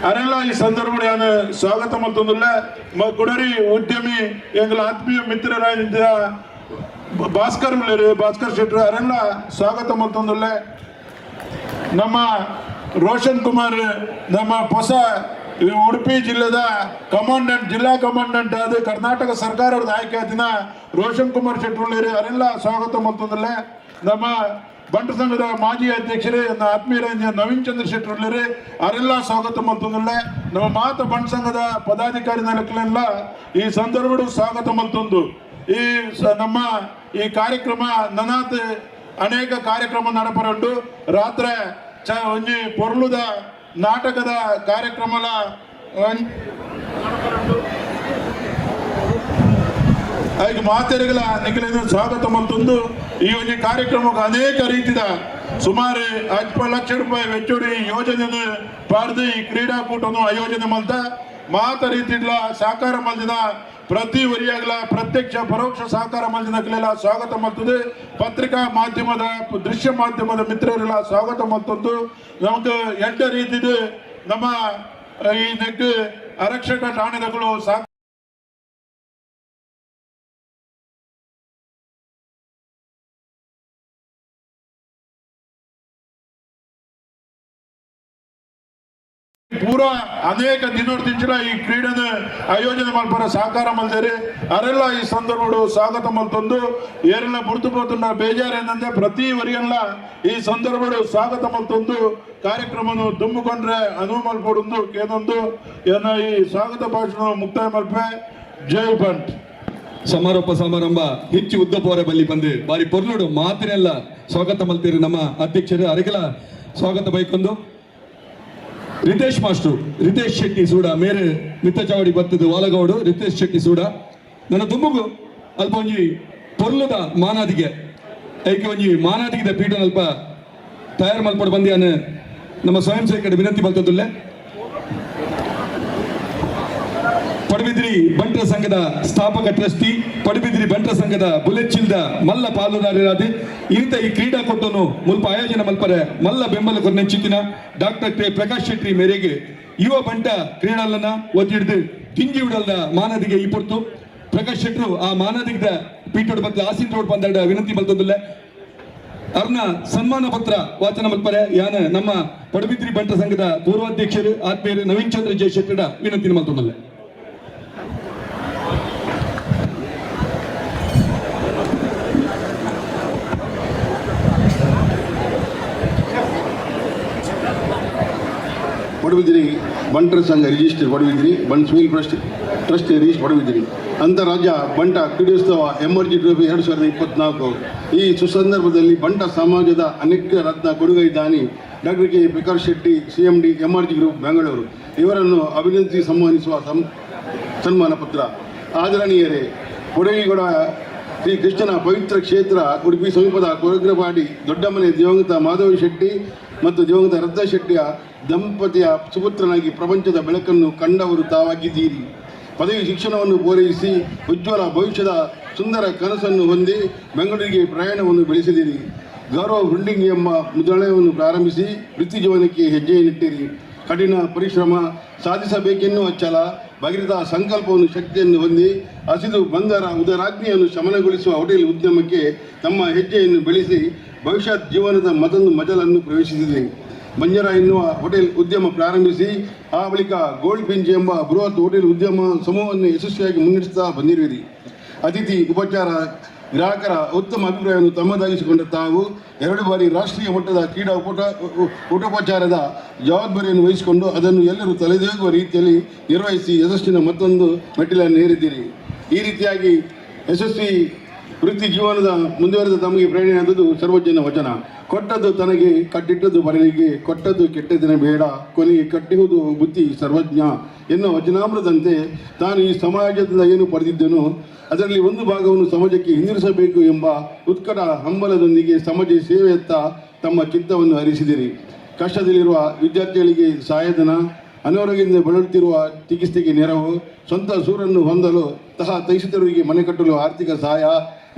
ಅವರೆಲ್ಲ ಈ ಸಂದರ್ಭದಲ್ಲಿ ಸ್ವಾಗತ ಮಲ್ತೊಂದುಲ್ಲ. ಕುಡರಿ ಉದ್ಯಮಿ ಎಂಗಳ ಆತ್ಮೀಯ ಮಿತ್ರರಾದ ಭಾಸ್ಕರ್ ಉಳ್ಳರು ಭಾಸ್ಕರ್ ಶೆಟ್ಟಿ ಅವರೆಲ್ಲ ಸ್ವಾಗತ ಮಲ್ತೊಂದುಲ್ಲ. ನಮ್ಮ ರೋಷನ್ ಕುಮಾರ್ ನಮ್ಮ ಹೊಸ ಉಡುಪಿ ಜಿಲ್ಲೆದ ಕಮಾಂಡೆಂಟ್ ಜಿಲ್ಲಾ ಕಮಾಂಡೆಂಟ್ ಅದು ಕರ್ನಾಟಕ ಸರ್ಕಾರದ ಆಯ್ಕೆ ಆದಿನ ರೋಷನ್ ಕುಮಾರ್ ಶೆಟ್ಟಿ ಉಳ್ಳರು ಅವರೆಲ್ಲ ಸ್ವಾಗತ ಮಲ್ತೊಂದುಲ್ಲ. ನಮ್ಮ ಬಂಟ ಸಂಘದ ಮಾಜಿ ಅಧ್ಯಕ್ಷರೇ ಆತ್ಮೀಯರಾದ ನವೀನ್ ಚಂದ್ರ ಶೆಟ್ಟಿ ಉಳ್ಳರು ಅವರೆಲ್ಲ ಸ್ವಾಗತ ಮಲ್ತೊಂದುಲ್ಲ. ನಮ್ಮ ಮಾತ ಬಂಟ ಸಂಘದ ಪದಾಧಿಕಾರಿ ನಾಯಕರೆಲ್ಲ ಈ ಸಂದರ್ಭದಲ್ಲಿ ಸ್ವಾಗತ ಮಲ್ತೊಂದು. ಈ ನಮ್ಮ ಈ ಕಾರ್ಯಕ್ರಮ ನನಾತ್ ಅನೇಕ ಕಾರ್ಯಕ್ರಮ ನಡಪರುಂಡು ರಾತ್ರಿ ಒಂಜಿ ಪೊರ್ಲುದ ನಾಟಕದ ಕಾರ್ಯಕ್ರಮಲ ಐದು ಮಾತೆರೆಗಳ ನಿಖಿಲಿನ ಸ್ವಾಗತ ಮಲ್ತೊಂದು ಈ ಒಂದು ಕಾರ್ಯಕ್ರಮಕ್ಕೆ ಅನೇಕ ರೀತಿಯ ಸುಮಾರು 10 ಲಕ್ಷ ರೂಪಾಯಿ ವೆಚ್ಚುಡಿ ಯೋಜನೆ ಪಾರ್ದು ಈ ಕ್ರೀಡಾಕೂಟವನ್ನು ಆಯೋಜನೆ ಮಲ್ತ ಮಾತ ರೀತಿಯ ಸಹಕಾರ ಮಲ್ದಿನ ಪ್ರತಿ ವರಿಯಾಗಲ ಪ್ರತ್ಯಕ್ಷ ಪರೋಕ್ಷ ಸಹಕಾರ ಮಲ್ದಿನಗಳೆಲ್ಲ ಸ್ವಾಗತ ಮಲ್ತದೆ ಪತ್ರಿಕಾ ಮಾಧ್ಯಮದ ದೃಶ್ಯ ಮಾಧ್ಯಮದ ಮಿತ್ರರೆಲ್ಲ ಸ್ವಾಗತ ಮಲ್ತದ್ದು ನಮಗೆ ಎಂಟ ರೀತಿದು ನಮ್ಮ ಈ ನೆಕ್ ಆರಕ್ಷಕ ಠಾಣೆಗಳು ಪೂರ ಅನೇಕ ದಿನೋರ್ದಿಂಚಲ ಈ ಕ್ರೀಡೆನ ಆಯೋಜನೆ ಮಾಡ್ಬಾರ ಸಹಕಾರ ಮಲ್ದೇರಿ ಅವರೆಲ್ಲ ಈ ಸಂದರ್ಭಗಳು ಸ್ವಾಗತ ಮಲ್ತಂದು ಏರೆಲ್ಲ ಬುಡ್ತು పోతున్న ಬೇಜಾರೇನಂದ್ರೆ ಪ್ರತಿ ವರಿಯಲ್ಲ ಈ ಸಂದರ್ಭಗಳು ಸ್ವಾಗತ ಮಲ್ತಂದು ಕಾರ್ಯಕ್ರಮವನ್ನು ದುಂಬಿಕೊಂಡ್ರೆ ಅನುವು ಮಲ್ಪಡುದು ಕೇನೊಂದು ಏನ ಈ ಸ್ವಾಗತ ಭಾಷಣ ಮುಕ್ತಾಯ ಮಲ್ಪೆ ಜೈ ಬಂಟ್ ಸಮಾರೋಪ ಸಮಾರಂಭ ಹೆಚ್ಚು ಉದ್ದಪೋರೆ ಬಲ್ಲಿ ಬಂದು ಬಾರಿ ಪೊರ್ಲುಡು ಮಾತಿನೆಲ್ಲ ಸ್ವಾಗತ ಮಲ್ತೀರಿ ನಮ್ಮ ಅಧ್ಯಕ್ಷರು ಅರೆಗೆಲ್ಲ ಸ್ವಾಗತ ಬೈಕೊಂದು ರಿತೇಶ್ ಮಾಸ್ಟ್ರು ರಿತೇಶ್ ಶೆಟ್ಟಿ ಸೂಡ ಮೇರೆ ಮಿತ್ತಚಾವಡಿ ಬತ್ತದ ವಾಲಗೌಡು ರಿತೇಶ್ ಶೆಟ್ಟಿ ಸೂಡ ನನ್ನ ದುಂಬುಗು ಅಲ್ಪ ಒಂಜಿ ಪೊರ್ಲುದ ಮಾನಾದಿಗೆ ಐಕೆ ಒಂಜಿ ಮಾನಾದಿಗೆ ಪೀಠ ಅಲ್ಪ ತಯಾರು ಮಲ್ಪಡು ಬಂದಿಯಾನ ನಮ್ಮ ಸ್ವಯಂ ಸೇವಕರ ವಿನಂತಿ ಬಲ್ತದುಲ್ಲೆ ಪಡುಬಿದ್ರಿ ಬಂಟರ ಸಂಘದ ಸ್ಥಾಪಕ ಟ್ರಸ್ಟಿ ಪಡುಬಿದ್ರಿ ಬಂಟರ ಸಂಘದ ಬುಲೆಟ್ ಚಿಲ್ದ ಮಲ್ಲ ಪಾಲುದಾರರಾದ ಇಂಥ ಈ ಕ್ರೀಡಾಕೂಟವನ್ನು ಮುಲ್ಪ ಆಯೋಜನೆ ಮಲ್ಪರೆ ಮಲ್ಲ ಬೆಂಬಲ ಕೊರ್ನೆಂಚಿತ್ತಿನ ಡಾಕ್ಟರ್ ಕೆ ಪ್ರಕಾಶ್ ಶೆಟ್ಟಿ ಮೇರೆಗೆ ಯುವ ಬಂಟ ಕ್ರೀಡಾಲನ್ನ ಒತ್ತಿಡಿದು ತಿಂಗಿ ಉಡಲ್ದ ಮಾನದಿಗೆ ಈ ಪೊರ್ತು ಪ್ರಕಾಶ್ ಶೆಟ್ರು ಆ ಮಾನದಿಗದ ಪೀಠೋಡ್ ಬತ್ತ ಆಸೀನ್ ರೋಡ್ ಬಂದಾಡ ವಿನಂತಿ ಬಲ್ತದಿಲ್ಲ ಅವ್ರನ್ನ ಸನ್ಮಾನ ಪತ್ರ ವಾಚನ ಮಲ್ಪರೆ ಯಾನ ನಮ್ಮ ಪಡುಬಿದ್ರಿ ಬಂಟ ಸಂಘದ ಪೂರ್ವಾಧ್ಯಕ್ಷರು ಆತ್ಮೀಯರು ನವೀನ್ ಚಂದ್ರ ಜಯ ಶೆಟ್ಟಡ ವಿನಂತಿ ಮಲ್ತೊಂದಲ್ಲ ಪಡುಬಿದ್ರಿ ಬಂಟರ ಸಂಘ register Padubidri ಬಂಟ್ steel trust register Padubidri ಅಂತಾರಾಜ್ಯ ಬಂಟ ಕ್ರೀಡೋತ್ಸವ ಎಮರ್ಜಿ ಟ್ರೋಫಿ 2024 ಈ ಸುಸಂದರ್ಭದಲ್ಲಿ ಬಂಟ ಸಮಾಜದ ಅನೇಕ ರತ್ನ ಕೊಡುಗೈ ದಾನಿ doctor K Prakash Shetty CMD M R G group Bengaluru ಇವರನ್ನು ಅಭಿನಂದಿಸಿ ಸನ್ಮಾನಿಸುವ ಸನ್ಮಾನ ಪತ್ರ ಆದರಣೀಯರೇ ಕೊಡಗಿಗೌಡ ಶ್ರೀ ಕೃಷ್ಣನ ಪವಿತ್ರ ಕ್ಷೇತ್ರ ಉಡುಪಿ ಸಮೀಪದ ಕೊರಗ್ರಪಾಡಿ ದೊಡ್ಡಮನೆ ದಿವಂಗತ ಮಾಧವ ಶೆಟ್ಟಿ ಮತ್ತು ದಿವಂಗತ ರತ್ನ ಶೆಟ್ಟಿಯ ದಂಪತಿಯ ಸುಪುತ್ರನಾಗಿ ಪ್ರಪಂಚದ ಬೆಳಕನ್ನು ಕಂಡವರು ತಾವಾಗಿದ್ದೀರಿ. ಪದವಿ ಶಿಕ್ಷಣವನ್ನು ಪೂರೈಸಿ ಉಜ್ವಲ ಭವಿಷ್ಯದ ಸುಂದರ ಕನಸನ್ನು ಹೊಂದಿ ಬೆಂಗಳೂರಿಗೆ ಪ್ರಯಾಣವನ್ನು ಬೆಳೆಸಿದಿರಿ. ಗೌರವ ಹುಂಡಿಂಗ್ ಎಂಬ ಮುದ್ರಣವನ್ನು ಪ್ರಾರಂಭಿಸಿ ವೃತ್ತಿ ಜೀವನಕ್ಕೆ ಹೆಜ್ಜೆಯನ್ನಿಟ್ಟಿರಿ. ಕಠಿಣ ಪರಿಶ್ರಮ ಸಾಧಿಸಬೇಕೆನ್ನುವ ಛಲ ಭಗೀರಥ ಸಂಕಲ್ಪವನ್ನು ಶಕ್ತಿಯನ್ನು ಹೊಂದಿ ಹಸಿದು ಬಂದರ ಉದರಾಗ್ನಿಯನ್ನು ಶಮನಗೊಳಿಸುವ ಹೋಟೆಲ್ ಉದ್ಯಮಕ್ಕೆ ತಮ್ಮ ಹೆಜ್ಜೆಯನ್ನು ಬೆಳೆಸಿ ಭವಿಷ್ಯತ್ ಜೀವನದ ಮತ್ತೊಂದು ಮಜಲನ್ನು ಪ್ರವೇಶಿಸಿದೆ. ಬಂಜರ ಎನ್ನುವ ಹೋಟೆಲ್ ಉದ್ಯಮ ಪ್ರಾರಂಭಿಸಿ ಆ ಬಳಿಕ ಗೋಲ್ಡ್ ಪಿಂಚ್ ಎಂಬ ಬೃಹತ್ ಹೋಟೆಲ್ ಉದ್ಯಮ ಸಮೂಹವನ್ನು ಯಶಸ್ವಿಯಾಗಿ ಮುನ್ನಡೆಸುತ್ತಾ ಬಂದಿರುವಿರಿ. ಅತಿಥಿ ಉಪಚಾರ ಗ್ರಾಹಕರ ಉತ್ತಮ ಅಭಿಪ್ರಾಯವನ್ನು ತಮ್ಮದಾಗಿಸಿಕೊಂಡ ತಾವು 2 ಬಾರಿ ರಾಷ್ಟ್ರೀಯ ಮಟ್ಟದ ಕ್ರೀಡಾ ಊಟೋಪಚಾರದ ಜವಾಬ್ದಾರಿಯನ್ನು ವಹಿಸಿಕೊಂಡು ಅದನ್ನು ಎಲ್ಲರೂ ತಲೆದೂಗುವ ರೀತಿಯಲ್ಲಿ ನಿರ್ವಹಿಸಿ ಯಶಸ್ಸಿನ ಮತ್ತೊಂದು ಮೆಟ್ಟಿಲನ್ನು ಏರಿದ್ದೀರಿ. ಈ ರೀತಿಯಾಗಿ ಯಶಸ್ವಿ ವೃತ್ತಿ ಜೀವನದ ಮುಂದುವರೆದ ತಮಗೆ ಪ್ರೇರಣೆಯಾದದ್ದು ಸರ್ವಜನ ವಚನ. ಕೊಟ್ಟದ್ದು ತನಗೆ ಕಟ್ಟಿಟ್ಟದ್ದು ಬರಲಿಗೆ ಕೊಟ್ಟದ್ದು ಕೆಟ್ಟ ದಿನ ಬೇಡ ಕೊನೆಗೆ ಕಟ್ಟಿಹುದು ಬುದ್ಧಿ ಸರ್ವಜ್ಞ ಎನ್ನುವ ವಚನಾಮೃತಂತೆ ತಾನು ಈ ಸಮಾಜದಿಂದ ಏನು ಪಡೆದಿದ್ದನೋ ಅದರಲ್ಲಿ ಒಂದು ಭಾಗವನ್ನು ಸಮಾಜಕ್ಕೆ ಹಿಂದಿರಿಸಬೇಕು ಎಂಬ ಉತ್ಕಟ ಹಂಬಲದೊಂದಿಗೆ ಸಮಾಜ ಸೇವೆಯತ್ತ ತಮ್ಮ ಚಿತ್ತವನ್ನು ಹರಿಸಿದಿರಿ. ಕಷ್ಟದಲ್ಲಿರುವ ವಿದ್ಯಾರ್ಥಿಗಳಿಗೆ ಸಹಾಯಧನ, ಅನಾರೋಗ್ಯದಿಂದ ಬಳಲುತ್ತಿರುವ ಚಿಕಿತ್ಸೆಗೆ ನೆರವು, ಸ್ವಂತ ಸೂರನ್ನು ಹೊಂದಲು ತೈಸಿತರಿಗೆ ಮನೆ ಕಟ್ಟಲು ಆರ್ಥಿಕ ಸಹಾಯ,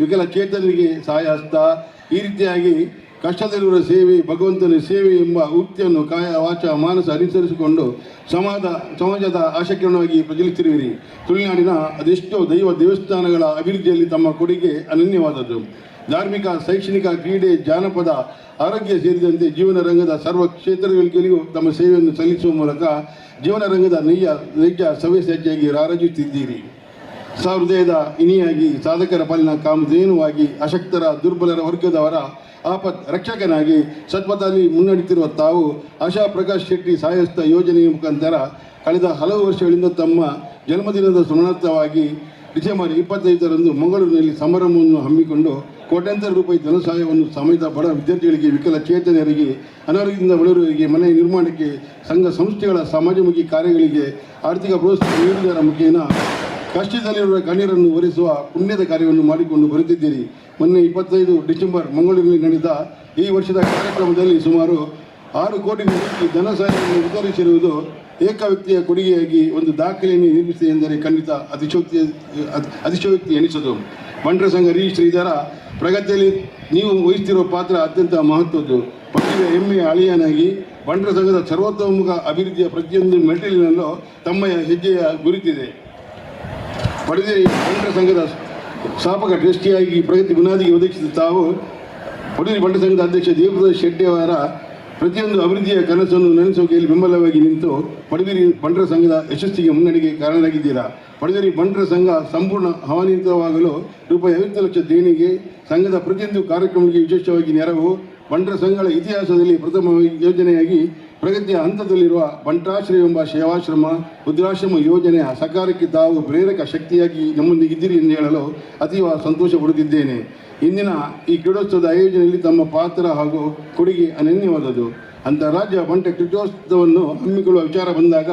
ವಿಕಲಚೇತನರಿಗೆ ಸಹಾಯ ಹಸ್ತ, ಈ ರೀತಿಯಾಗಿ ಕಷ್ಟದಲ್ಲಿರುವ ಸೇವೆ ಭಗವಂತನ ಸೇವೆ ಎಂಬ ಉಕ್ತಿಯನ್ನು ಕಾಯ ವಾಚ ಮಾನಸ ಅನುಸರಿಸಿಕೊಂಡು ಸಮಾಜದ ಆಶಾಕಿರಣವಾಗಿ ಪ್ರಚಲಿಸುತ್ತಿರುವಿರಿ. ತುಳುನಾಡಿನ ಅದೆಷ್ಟೋ ದೇವಸ್ಥಾನಗಳ ಅಭಿವೃದ್ಧಿಯಲ್ಲಿ ತಮ್ಮ ಕೊಡುಗೆ ಅನನ್ಯವಾದದ್ದು. ಧಾರ್ಮಿಕ, ಶೈಕ್ಷಣಿಕ, ಕ್ರೀಡೆ, ಜಾನಪದ, ಆರೋಗ್ಯ ಸೇರಿದಂತೆ ಜೀವನ ರಂಗದ ಸರ್ವ ಕ್ಷೇತ್ರಗಳಿಗೂ ತಮ್ಮ ಸೇವೆಯನ್ನು ಸಲ್ಲಿಸುವ ಮೂಲಕ ಜೀವನ ರಂಗದ ನೈಜ ಸವ್ಯಸಾಚಿಯಾಗಿ ರಾರಾಜಿಸುತ್ತಿದ್ದೀರಿ. ಸಹೃದಯದ ಇನಿಯಾಗಿ ಸಾಧಕರ ಪಾಲಿನ ಕಾಮಧೇನುವಾಗಿ ಅಶಕ್ತರ ದುರ್ಬಲರ ವರ್ಗದವರ ಆಪತ್ ರಕ್ಷಕನಾಗಿ ಸತ್ಪಥದಲ್ಲಿ ಮುನ್ನಡೆಯುತ್ತಿರುವ ತಾವು ಆಶಾ ಪ್ರಕಾಶ್ ಶೆಟ್ಟಿ ಸಹಾಯಸ್ಥ ಯೋಜನೆಯ ಮುಖಾಂತರ ಕಳೆದ ಹಲವು ವರ್ಷಗಳಿಂದ ತಮ್ಮ ಜನ್ಮದಿನದ ಸ್ಮರಣಾರ್ಥವಾಗಿ ಡಿಸೆಂಬರ್ 25ರಂದು ಮಂಗಳೂರಿನಲ್ಲಿ ಸಮಾರಂಭವನ್ನು ಹಮ್ಮಿಕೊಂಡು ಕೋಟ್ಯಾಂತರ ರೂಪಾಯಿ ಧನಸಹಾಯವನ್ನು ಸಮೇತ ಬಡ ವಿದ್ಯಾರ್ಥಿಗಳಿಗೆ, ವಿಕಲಚೇತನರಿಗೆ, ಅನಾರೋಗ್ಯದಿಂದ ಬಡವರಿಗೆ ಮನೆ ನಿರ್ಮಾಣಕ್ಕೆ, ಸಂಘ ಸಂಸ್ಥೆಗಳ ಸಮಾಜಮುಖಿ ಕಾರ್ಯಗಳಿಗೆ ಆರ್ಥಿಕ ಪ್ರೋತ್ಸಾಹ ನೀಡುವುದರ ಮುಖೇನ ಕಷ್ಟದಲ್ಲಿರುವ ಕಣ್ಣೀರನ್ನು ಒರೆಸುವ ಪುಣ್ಯದ ಕಾರ್ಯವನ್ನು ಮಾಡಿಕೊಂಡು ಬರುತ್ತಿದ್ದೀರಿ. ಮೊನ್ನೆ 25 ಡಿಸೆಂಬರ್ ಮಂಗಳೂರಿನಲ್ಲಿ ನಡೆದ ಈ ವರ್ಷದ ಕಾರ್ಯಕ್ರಮದಲ್ಲಿ ಸುಮಾರು 6 ಕೋಟಿ ರೂಪಾಯಿ ಧನಸಹಾಯವನ್ನು ವಿತರಿಸಿರುವುದು ಏಕ ವ್ಯಕ್ತಿಯ ಕೊಡುಗೆಯಾಗಿ ಒಂದು ದಾಖಲೆಯನ್ನು ನಿರ್ಮಿಸಿದೆ ಎಂದರೆ ಖಂಡಿತ ಅತಿಶಯೋಕ್ತಿ ಎನಿಸದು. ಬಂಟರ ಸಂಘ ರಿಜಿಸ್ಟರ್ ಇದರ ಪ್ರಗತಿಯಲ್ಲಿ ನೀವು ವಹಿಸುತ್ತಿರುವ ಪಾತ್ರ ಅತ್ಯಂತ ಮಹತ್ವದ್ದು. ಪಕ್ಷದ ಹೆಮ್ಮೆಯ ಅಳಿಯನಾಗಿ ಬಂಟರ ಸಂಘದ ಸರ್ವತೋಮುಖ ಅಭಿವೃದ್ಧಿಯ ಪ್ರತಿಯೊಂದು ಮೆಟ್ಟಿಲಿನಲ್ಲೂ ತಮ್ಮ ಹೆಜ್ಜೆಯ ಗುರುತಿದೆ. ಪಡೆದಿರಿ ಬಂಟರ ಸಂಘದ ಸ್ಥಾಪಕ ಟ್ರಸ್ಟಿಯಾಗಿ ಪ್ರಗತಿ ಬುನಾದಿಗೆ ಒದಗಿಸಿದ ತಾವು ಪಡೆದಿರಿ ಬಂಟರ ಸಂಘದ ಅಧ್ಯಕ್ಷ ದೇವಪ್ರಸಾದ್ ಶೆಟ್ಟಿ ಅವರ ಪ್ರತಿಯೊಂದು ಅಭಿವೃದ್ಧಿಯ ಕನಸನ್ನು ನೆನೆಸುವಿಕೆಯಲ್ಲಿ ಬೆಂಬಲವಾಗಿ ನಿಂತು ಪಡೆದಿರಿ ಬಂಟರ ಸಂಘದ ಯಶಸ್ಸಿಗೆ ಮುನ್ನಡೆಗೆ ಕಾರಣರಾಗಿದ್ದೀರಾ. ಪಡೆದಿರಿ ಬಂಟರ ಸಂಘ ಸಂಪೂರ್ಣ ಹವಾನಿತವಾಗಲು ರೂಪಾಯಿ 50 ಲಕ್ಷ ದೇಣಿಗೆ, ಸಂಘದ ಪ್ರತಿಯೊಂದು ಕಾರ್ಯಕ್ರಮಕ್ಕೆ ವಿಶೇಷವಾಗಿ ನೆರವು, ಬಂಟರ ಸಂಘಗಳ ಇತಿಹಾಸದಲ್ಲಿ ಪ್ರಥಮ ಯೋಜನೆಯಾಗಿ ಪ್ರಗತಿಯ ಹಂತದಲ್ಲಿರುವ ಬಂಟಾಶ್ರಯ ಎಂಬ ಸೇವಾಶ್ರಮ ವೃದ್ಧಾಶ್ರಮ ಯೋಜನೆಯ ಸಕಾರಕ್ಕೆ ತಾವು ಪ್ರೇರಕ ಶಕ್ತಿಯಾಗಿ ನಮ್ಮೊಂದಿಗಿದ್ದೀರಿ ಎಂದು ಹೇಳಲು ಅತೀವ ಸಂತೋಷ ಪಡುತ್ತಿದ್ದೇನೆ. ಇಂದಿನ ಈ ಕ್ರೀಡೋತ್ಸವದ ಆಯೋಜನೆಯಲ್ಲಿ ತಮ್ಮ ಪಾತ್ರ ಹಾಗೂ ಕೊಡುಗೆ ಅನನ್ಯವಾದದ್ದು. ಅಂತಾರಾಜ್ಯ ಬಂಟ ಕ್ರೀಡೋತ್ಸವವನ್ನು ಹಮ್ಮಿಕೊಳ್ಳುವ ವಿಚಾರ ಬಂದಾಗ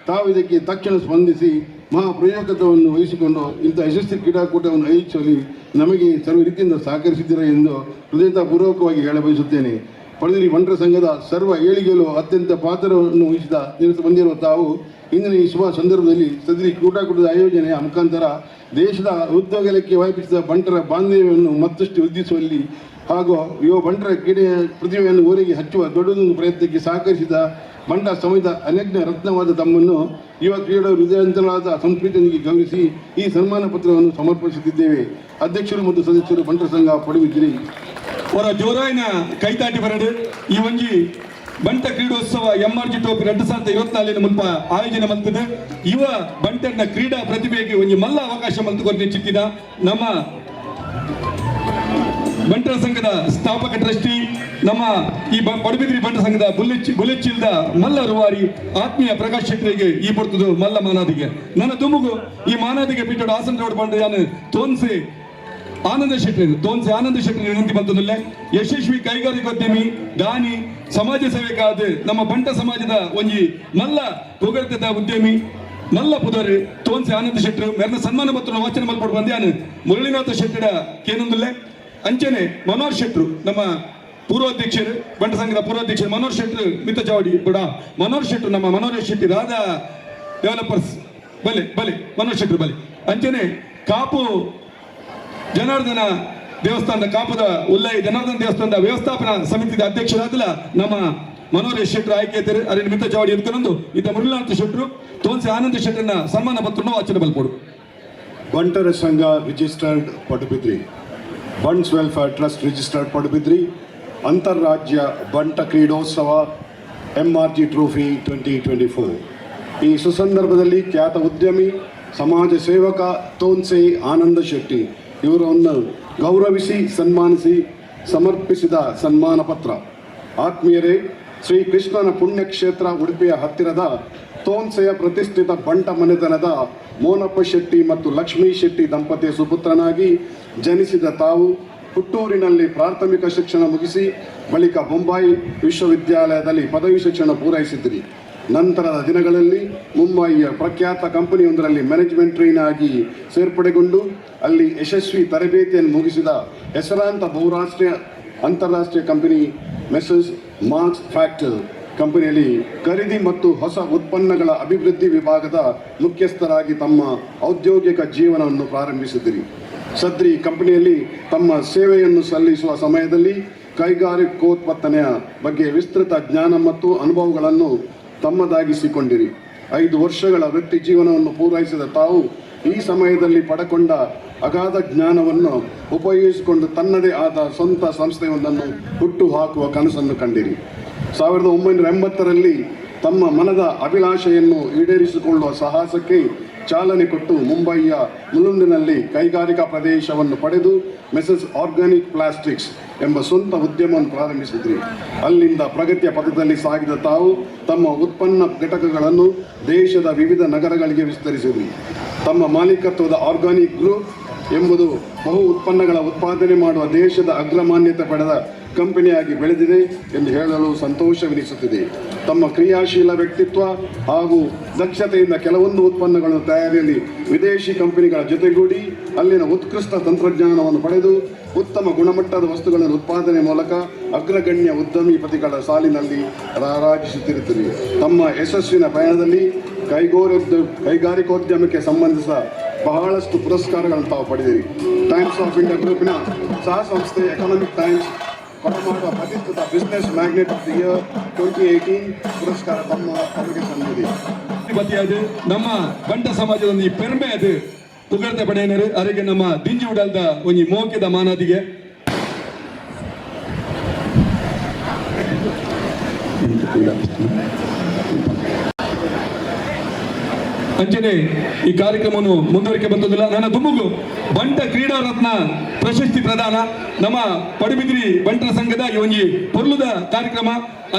ತಾವು ಇದಕ್ಕೆ ತಕ್ಷಣ ಸ್ಪಂದಿಸಿ ಮಹಾ ಪ್ರಯೋಗತ್ವವನ್ನು ವಹಿಸಿಕೊಂಡು ಇಂಥ ಯಶಸ್ವಿ ಕ್ರೀಡಾಕೂಟವನ್ನು ಆಯೋಜಿಸುವಲ್ಲಿ ನಮಗೆ ಸರ್ವ ರೀತಿಯಿಂದ ಸಹಕರಿಸಿದ್ದೀರಾ ಎಂದು ಹೃದಯಪೂರ್ವಕವಾಗಿ ಹೇಳಬಯಸುತ್ತೇನೆ. ಪಡೆದಿರಿ ಬಂಟರ ಸಂಘದ ಸರ್ವ ಏಳಿಗೆಯಲು ಅತ್ಯಂತ ಪಾತ್ರವನ್ನು ವಹಿಸಿದ ಬಂದಿರುವ ತಾವು ಇಂದಿನ ಈ ಶುಭ ಸಂದರ್ಭದಲ್ಲಿ ಸದರಿ ಕ್ರೀಡಾಕೂಟದ ಆಯೋಜನೆಯ ಮುಖಾಂತರ ದೇಶದ ಉದ್ಯೋಗಕ್ಕೆ ವ್ಯಾಪಿಸಿದ ಬಂಟರ ಬಾಂಧವ್ಯವನ್ನು ಮತ್ತಷ್ಟು ವೃದ್ಧಿಸುವಲ್ಲಿ ಹಾಗೂ ಯುವ ಬಂಟರ ಕ್ರೀಡೆಯ ಪ್ರತಿಭೆಯನ್ನು ಊರಿಗೆ ಹಚ್ಚುವ ದೊಡ್ಡದೊಂದು ಪ್ರಯತ್ನಕ್ಕೆ ಸಹಕರಿಸಿದ ಬಂಟ ಸಮಯದ ಅನಗ್ನ ರತ್ನವಾದ ತಮ್ಮನ್ನು ಯುವ ಕ್ರೀಡಾ ಹೃದಯಾಂತರಾದ ಸಂಸ್ಕೃತಿಯೊಂದಿಗೆ ಗೌರವಿಸಿ ಈ ಸನ್ಮಾನ ಪತ್ರವನ್ನು ಸಮರ್ಪಿಸುತ್ತಿದ್ದೇವೆ. ಅಧ್ಯಕ್ಷರು ಮತ್ತು ಸದಸ್ಯರು ಬಂಟರ ಸಂಘ ಪಡುವಿದ್ದೀರಿ ಅವರ ಜೋರಾಯಿನ ಕೈತಾಟಿ ಬರಡು ಈ ಒಂಜಿ ಬಂಟ ಕ್ರೀಡೋತ್ಸವ MRG ಟ್ರೋಫಿ 2024 ಮುಲ್ಪ ಆಯೋಜನೆ ಮಲ್ತದೆ. ಯುವ ಬಂಟರ್ನ ಕ್ರೀಡಾ ಪ್ರತಿಭೆಗೆ ಒಂಜಿ ಮಲ್ಲ ಅವಕಾಶ ಮಲ್ತುಕೊಂಡು ಚಿತ್ತಿದ ನಮ್ಮ ಬಂಟರ ಸಂಘದ ಸ್ಥಾಪಕ ಟ್ರಸ್ಟಿ ನಮ್ಮ ಈ ಪಡುಬಿದ್ರಿ ಬಂಟರ ಸಂಘದ ಬುಲೆಚ್ಚಿಲ್ದ ಮಲ್ಲ ರೂವಾರಿ ಆತ್ಮೀಯ ಪ್ರಕಾಶ್ ಶೆಟ್ಟರಿಗೆ ಈ ಬರ್ತದು ಮಲ್ಲ ಮಾನಾದಿಗೆ ನನ್ನ ತುಮುಗು ಈ ಮಾನಾದಿಗೆ ಬಿಟ್ಟು ಹಾಸನ ರೋಡ್ ಬಂದು ನಾನು ತೋನ್ಸೆ ಆನಂದ ಶೆಟ್ಟಿ ವಿನಂತಿ ಬಂತದಲ್ಲೇ ಯಶಸ್ವಿ ಕೈಗಾರಿಕೋದ್ಯಮಿ ದಾನಿ ಸಮಾಜ ಸೇವಕ ನಮ್ಮ ಬಂಟ ಸಮಾಜದ ಒಂಜಿ ಮಲ್ಲ ಪುಗಡ್ತದ ಉದ್ಯಮಿ ಮಲ್ಲ ಪುದರೆ ತೋನ್ಸೆ ಆನಂದ ಶೆಟ್ಟರು ಮೇರ್ನ ಸನ್ಮಾನ ಪತ್ರ ವಾಚನ ಮಲ್ಪಟ್ಟು ಬಂದ್ಯಾನು ಮುರಳೀನಾಥ ಶೆಟ್ಟರ ಕೇನೊಂದಿಲ್ಲ ಅಂಚನೆ ಮನೋಹರ್ ಶೆಟ್ರು ನಮ್ಮ ಪೂರ್ವಾಧ್ಯಕ್ಷರು ಬಂಟ ಸಂಘದ ಪೂರ್ವಾಧ್ಯಕ್ಷರು ಮನೋಹರ್ ಶೆಟ್ರು ಮಿತ ಚಾವಡಿ ಕೂಡ ಮನೋಹರ್ ಶೆಟ್ರು ನಮ್ಮ ಮನೋಹರ್ ಶೆಟ್ಟಿ ರಾಧಾ ಡೆವಲಪರ್ಸ್ ಬಲೆ ಮನೋಹರ್ ಶೆಟ್ರು ಬಲೆ ಅಂಚನೆ ಕಾಪು ಜನಾರ್ದನ ದೇವಸ್ಥಾನದ ಕಾಪದ ಉಲ್ಲೈ ಜನಾರ್ದನ ದೇವಸ್ಥಾನದ ವ್ಯವಸ್ಥಾಪನಾ ಸಮಿತಿಯ ಅಧ್ಯಕ್ಷರಾದ ನಮ್ಮ ಮನೋಹರ್ ಶೆಟ್ರು ಆಯ್ಕೆ ಇದ್ದಾರೆ. ಅರೆ ಮಿತ ಚಾವಡಿ ಎದ್ಕೊಂಡು ಇದ್ದ ಮುರಳೀನಾಥ ಶೆಟ್ರು ತೋನ್ಸೆ ಆನಂದ ಶೆಟ್ಟರ್ನ ಸನ್ಮಾನ ಪತ್ರವನ್ನು ವಾಚನ ಬಲ್ಪಡು. ಬಂಟರ ಸಂಘ registered Padubidri, Bunts welfare trust registered Padubidri, ಅಂತಾರಾಜ್ಯ ಬಂಟ ಕ್ರೀಡೋತ್ಸವ MRG ಟ್ರೋಫಿ 2024. ಈ ಸುಸಂದರ್ಭದಲ್ಲಿ ಖ್ಯಾತ ಉದ್ಯಮಿ ಸಮಾಜ ಸೇವಕ ತೋನ್ಸೆ ಆನಂದ ಶೆಟ್ಟಿ ಇವರನ್ನು ಗೌರವಿಸಿ ಸನ್ಮಾನಿಸಿ ಸಮರ್ಪಿಸಿದ ಸನ್ಮಾನ ಪತ್ರ. ಆತ್ಮೀಯರೇ, ಶ್ರೀ ಕೃಷ್ಣನ ಪುಣ್ಯಕ್ಷೇತ್ರ ಉಡುಪಿಯ ಹತ್ತಿರದ ತೋನ್ಸೆಯ ಪ್ರತಿಷ್ಠಿತ ಬಂಟ ಮನೆತನದ ಮೋನಪ್ಪ ಶೆಟ್ಟಿ ಮತ್ತು ಲಕ್ಷ್ಮೀ ಶೆಟ್ಟಿ ದಂಪತಿಯ ಸುಪುತ್ರನಾಗಿ ಜನಿಸಿದ ತಾವು ಹುಟ್ಟೂರಿನಲ್ಲಿ ಪ್ರಾಥಮಿಕ ಶಿಕ್ಷಣ ಮುಗಿಸಿ ಬಳಿಕ ಬೊಂಬಾಯಿ ವಿಶ್ವವಿದ್ಯಾಲಯದಲ್ಲಿ ಪದವಿ ಶಿಕ್ಷಣ ಪೂರೈಸಿದ್ರಿ. ನಂತರದ ದಿನಗಳಲ್ಲಿ ಮುಂಬಯಿಯ ಪ್ರಖ್ಯಾತ ಕಂಪನಿಯೊಂದರಲ್ಲಿ ಮ್ಯಾನೇಜ್ಮೆಂಟ್ ಟ್ರೈನ್ ಆಗಿ ಸೇರ್ಪಡೆಗೊಂಡು ಅಲ್ಲಿ ಯಶಸ್ವಿ ತರಬೇತಿಯನ್ನು ಮುಗಿಸಿದ ಹೆಸರಾಂತ ಅಂತಾರಾಷ್ಟ್ರೀಯ ಕಂಪನಿ ಮೆಸರ್ಸ್ ಮಾರ್ಕ್ಸ್ ಫ್ಯಾಕ್ಟರ್ ಕಂಪನಿಯಲ್ಲಿ ಖರೀದಿ ಮತ್ತು ಹೊಸ ಉತ್ಪನ್ನಗಳ ಅಭಿವೃದ್ಧಿ ವಿಭಾಗದ ಮುಖ್ಯಸ್ಥರಾಗಿ ತಮ್ಮ ಔದ್ಯೋಗಿಕ ಜೀವನವನ್ನು ಪ್ರಾರಂಭಿಸಿದಿರಿ. ಸದ್ರಿ ಕಂಪನಿಯಲ್ಲಿ ತಮ್ಮ ಸೇವೆಯನ್ನು ಸಲ್ಲಿಸುವ ಸಮಯದಲ್ಲಿ ಕೈಗಾರಿಕೋತ್ಪತ್ತನೆಯ ಬಗ್ಗೆ ವಿಸ್ತೃತ ಜ್ಞಾನ ಮತ್ತು ಅನುಭವಗಳನ್ನು ತಮ್ಮದಾಗಿಸಿಕೊಂಡಿರಿ. 5 ವರ್ಷಗಳ ವೃತ್ತಿ ಜೀವನವನ್ನು ಪೂರೈಸಿದ ತಾವು ಈ ಸಮಯದಲ್ಲಿ ಪಡೆಕೊಂಡ ಅಗಾಧ ಜ್ಞಾನವನ್ನು ಉಪಯೋಗಿಸಿಕೊಂಡು ತನ್ನದೇ ಆದ ಸ್ವಂತ ಸಂಸ್ಥೆಯೊಂದನ್ನು ಹುಟ್ಟು ಹಾಕುವ ಕನಸನ್ನು ಕಂಡಿರಿ. 1980ರಲ್ಲಿ ತಮ್ಮ ಮನದ ಅಭಿಲಾಷೆಯನ್ನು ಈಡೇರಿಸಿಕೊಳ್ಳುವ ಸಾಹಸಕ್ಕೆ ಚಾಲನೆ ಕೊಟ್ಟು ಮುಂಬಯಿಯ ಮುಲುಂಡಿನಲ್ಲಿ ಕೈಗಾರಿಕಾ ಪ್ರದೇಶವನ್ನು ಪಡೆದು ಮೆಸರ್ಸ್ ಆರ್ಗ್ಯಾನಿಕ್ ಪ್ಲಾಸ್ಟಿಕ್ಸ್ ಎಂಬ ಸ್ವಂತ ಉದ್ಯಮವನ್ನು ಪ್ರಾರಂಭಿಸಿದ್ರಿ. ಅಲ್ಲಿಂದ ಪ್ರಗತಿಯ ಪಥದಲ್ಲಿ ಸಾಗಿದ ತಾವು ತಮ್ಮ ಉತ್ಪನ್ನ ಘಟಕಗಳನ್ನು ದೇಶದ ವಿವಿಧ ನಗರಗಳಿಗೆ ವಿಸ್ತರಿಸಿದ್ರಿ. ತಮ್ಮ ಮಾಲೀಕತ್ವದ ಆರ್ಗಾನಿಕ್ ಗ್ರೂಪ್ ಎಂಬುದು ಬಹು ಉತ್ಪನ್ನಗಳ ಉತ್ಪಾದನೆ ಮಾಡುವ ದೇಶದ ಅಗ್ರಮಾನ್ಯತೆ ಪಡೆದ ಕಂಪನಿಯಾಗಿ ಬೆಳೆದಿದೆ ಎಂದು ಹೇಳಲು ಸಂತೋಷವೆನಿಸುತ್ತಿದೆ. ತಮ್ಮ ಕ್ರಿಯಾಶೀಲ ವ್ಯಕ್ತಿತ್ವ ಹಾಗೂ ದಕ್ಷತೆಯಿಂದ ಕೆಲವೊಂದು ಉತ್ಪನ್ನಗಳನ್ನು ತಯಾರಿಯಲ್ಲಿ ವಿದೇಶಿ ಕಂಪನಿಗಳ ಜೊತೆಗೂಡಿ ಅಲ್ಲಿನ ಉತ್ಕೃಷ್ಟ ತಂತ್ರಜ್ಞಾನವನ್ನು ಪಡೆದು ಉತ್ತಮ ಗುಣಮಟ್ಟದ ವಸ್ತುಗಳನ್ನು ಉತ್ಪಾದನೆ ಮೂಲಕ ಅಗ್ರಗಣ್ಯ ಉದ್ಯಮಿಪತಿಗಳ ಸಾಲಿನಲ್ಲಿ ರಾರಾಜಿಸುತ್ತಿರುತ್ತದೆ. ತಮ್ಮ ಯಶಸ್ವಿನ ಪಯಣದಲ್ಲಿ ಕೈಗಾರಿಕೋದ್ಯಮಕ್ಕೆ ಸಂಬಂಧಿಸಿದ ಬಹಳಷ್ಟು ಪುರಸ್ಕಾರಗಳನ್ನು ತಾವು ಪಡೆದಿರಿ. ಟೈಮ್ಸ್ ಆಫ್ ಇಂಡಿಯಾ ಗ್ರೂಪಿನ ಸಹ ಸಂಸ್ಥೆ ಎಕನಾಮಿಕ್ ಟೈಮ್ಸ್ ಹೊರಮಾಡುವ ಪ್ರತಿಷ್ಠಿತ business magnet of the year 2018 ಪುರಸ್ಕಾರ ತಮಗೆ ಸಂದಿದೆ. ಅದು ನಮ್ಮ ಬಂಟ ಸಮಾಜದ ಒಂದು ಪೆರ್ಮೆ ಅದು ಪುಗಡ್ತೆ ಪಡೆಯನರು ಅವರಿಗೆ ನಮ್ಮ ದಿಂಜಿ ಉಡಲ್ದ ಒಂದು ಮೋಕಿದ ಮಾನದಿಗೆ ಅಂಚನೆ ಈ ಕಾರ್ಯಕ್ರಮವನ್ನು ಮುಂದುವರಿಕೆ ಬಂದದಿಲ್ಲ. ನನ್ನ ದುಮ್ಮುಗು ಬಂಟ ಕ್ರೀಡಾ ರತ್ನ ಪ್ರಶಸ್ತಿ ಪ್ರದಾನ ನಮ್ಮ ಪಡುಬಿದ್ರಿ ಬಂಟರ ಸಂಘದ ಈ ಒಂದು ಪೊರ್ಲುದ ಕಾರ್ಯಕ್ರಮ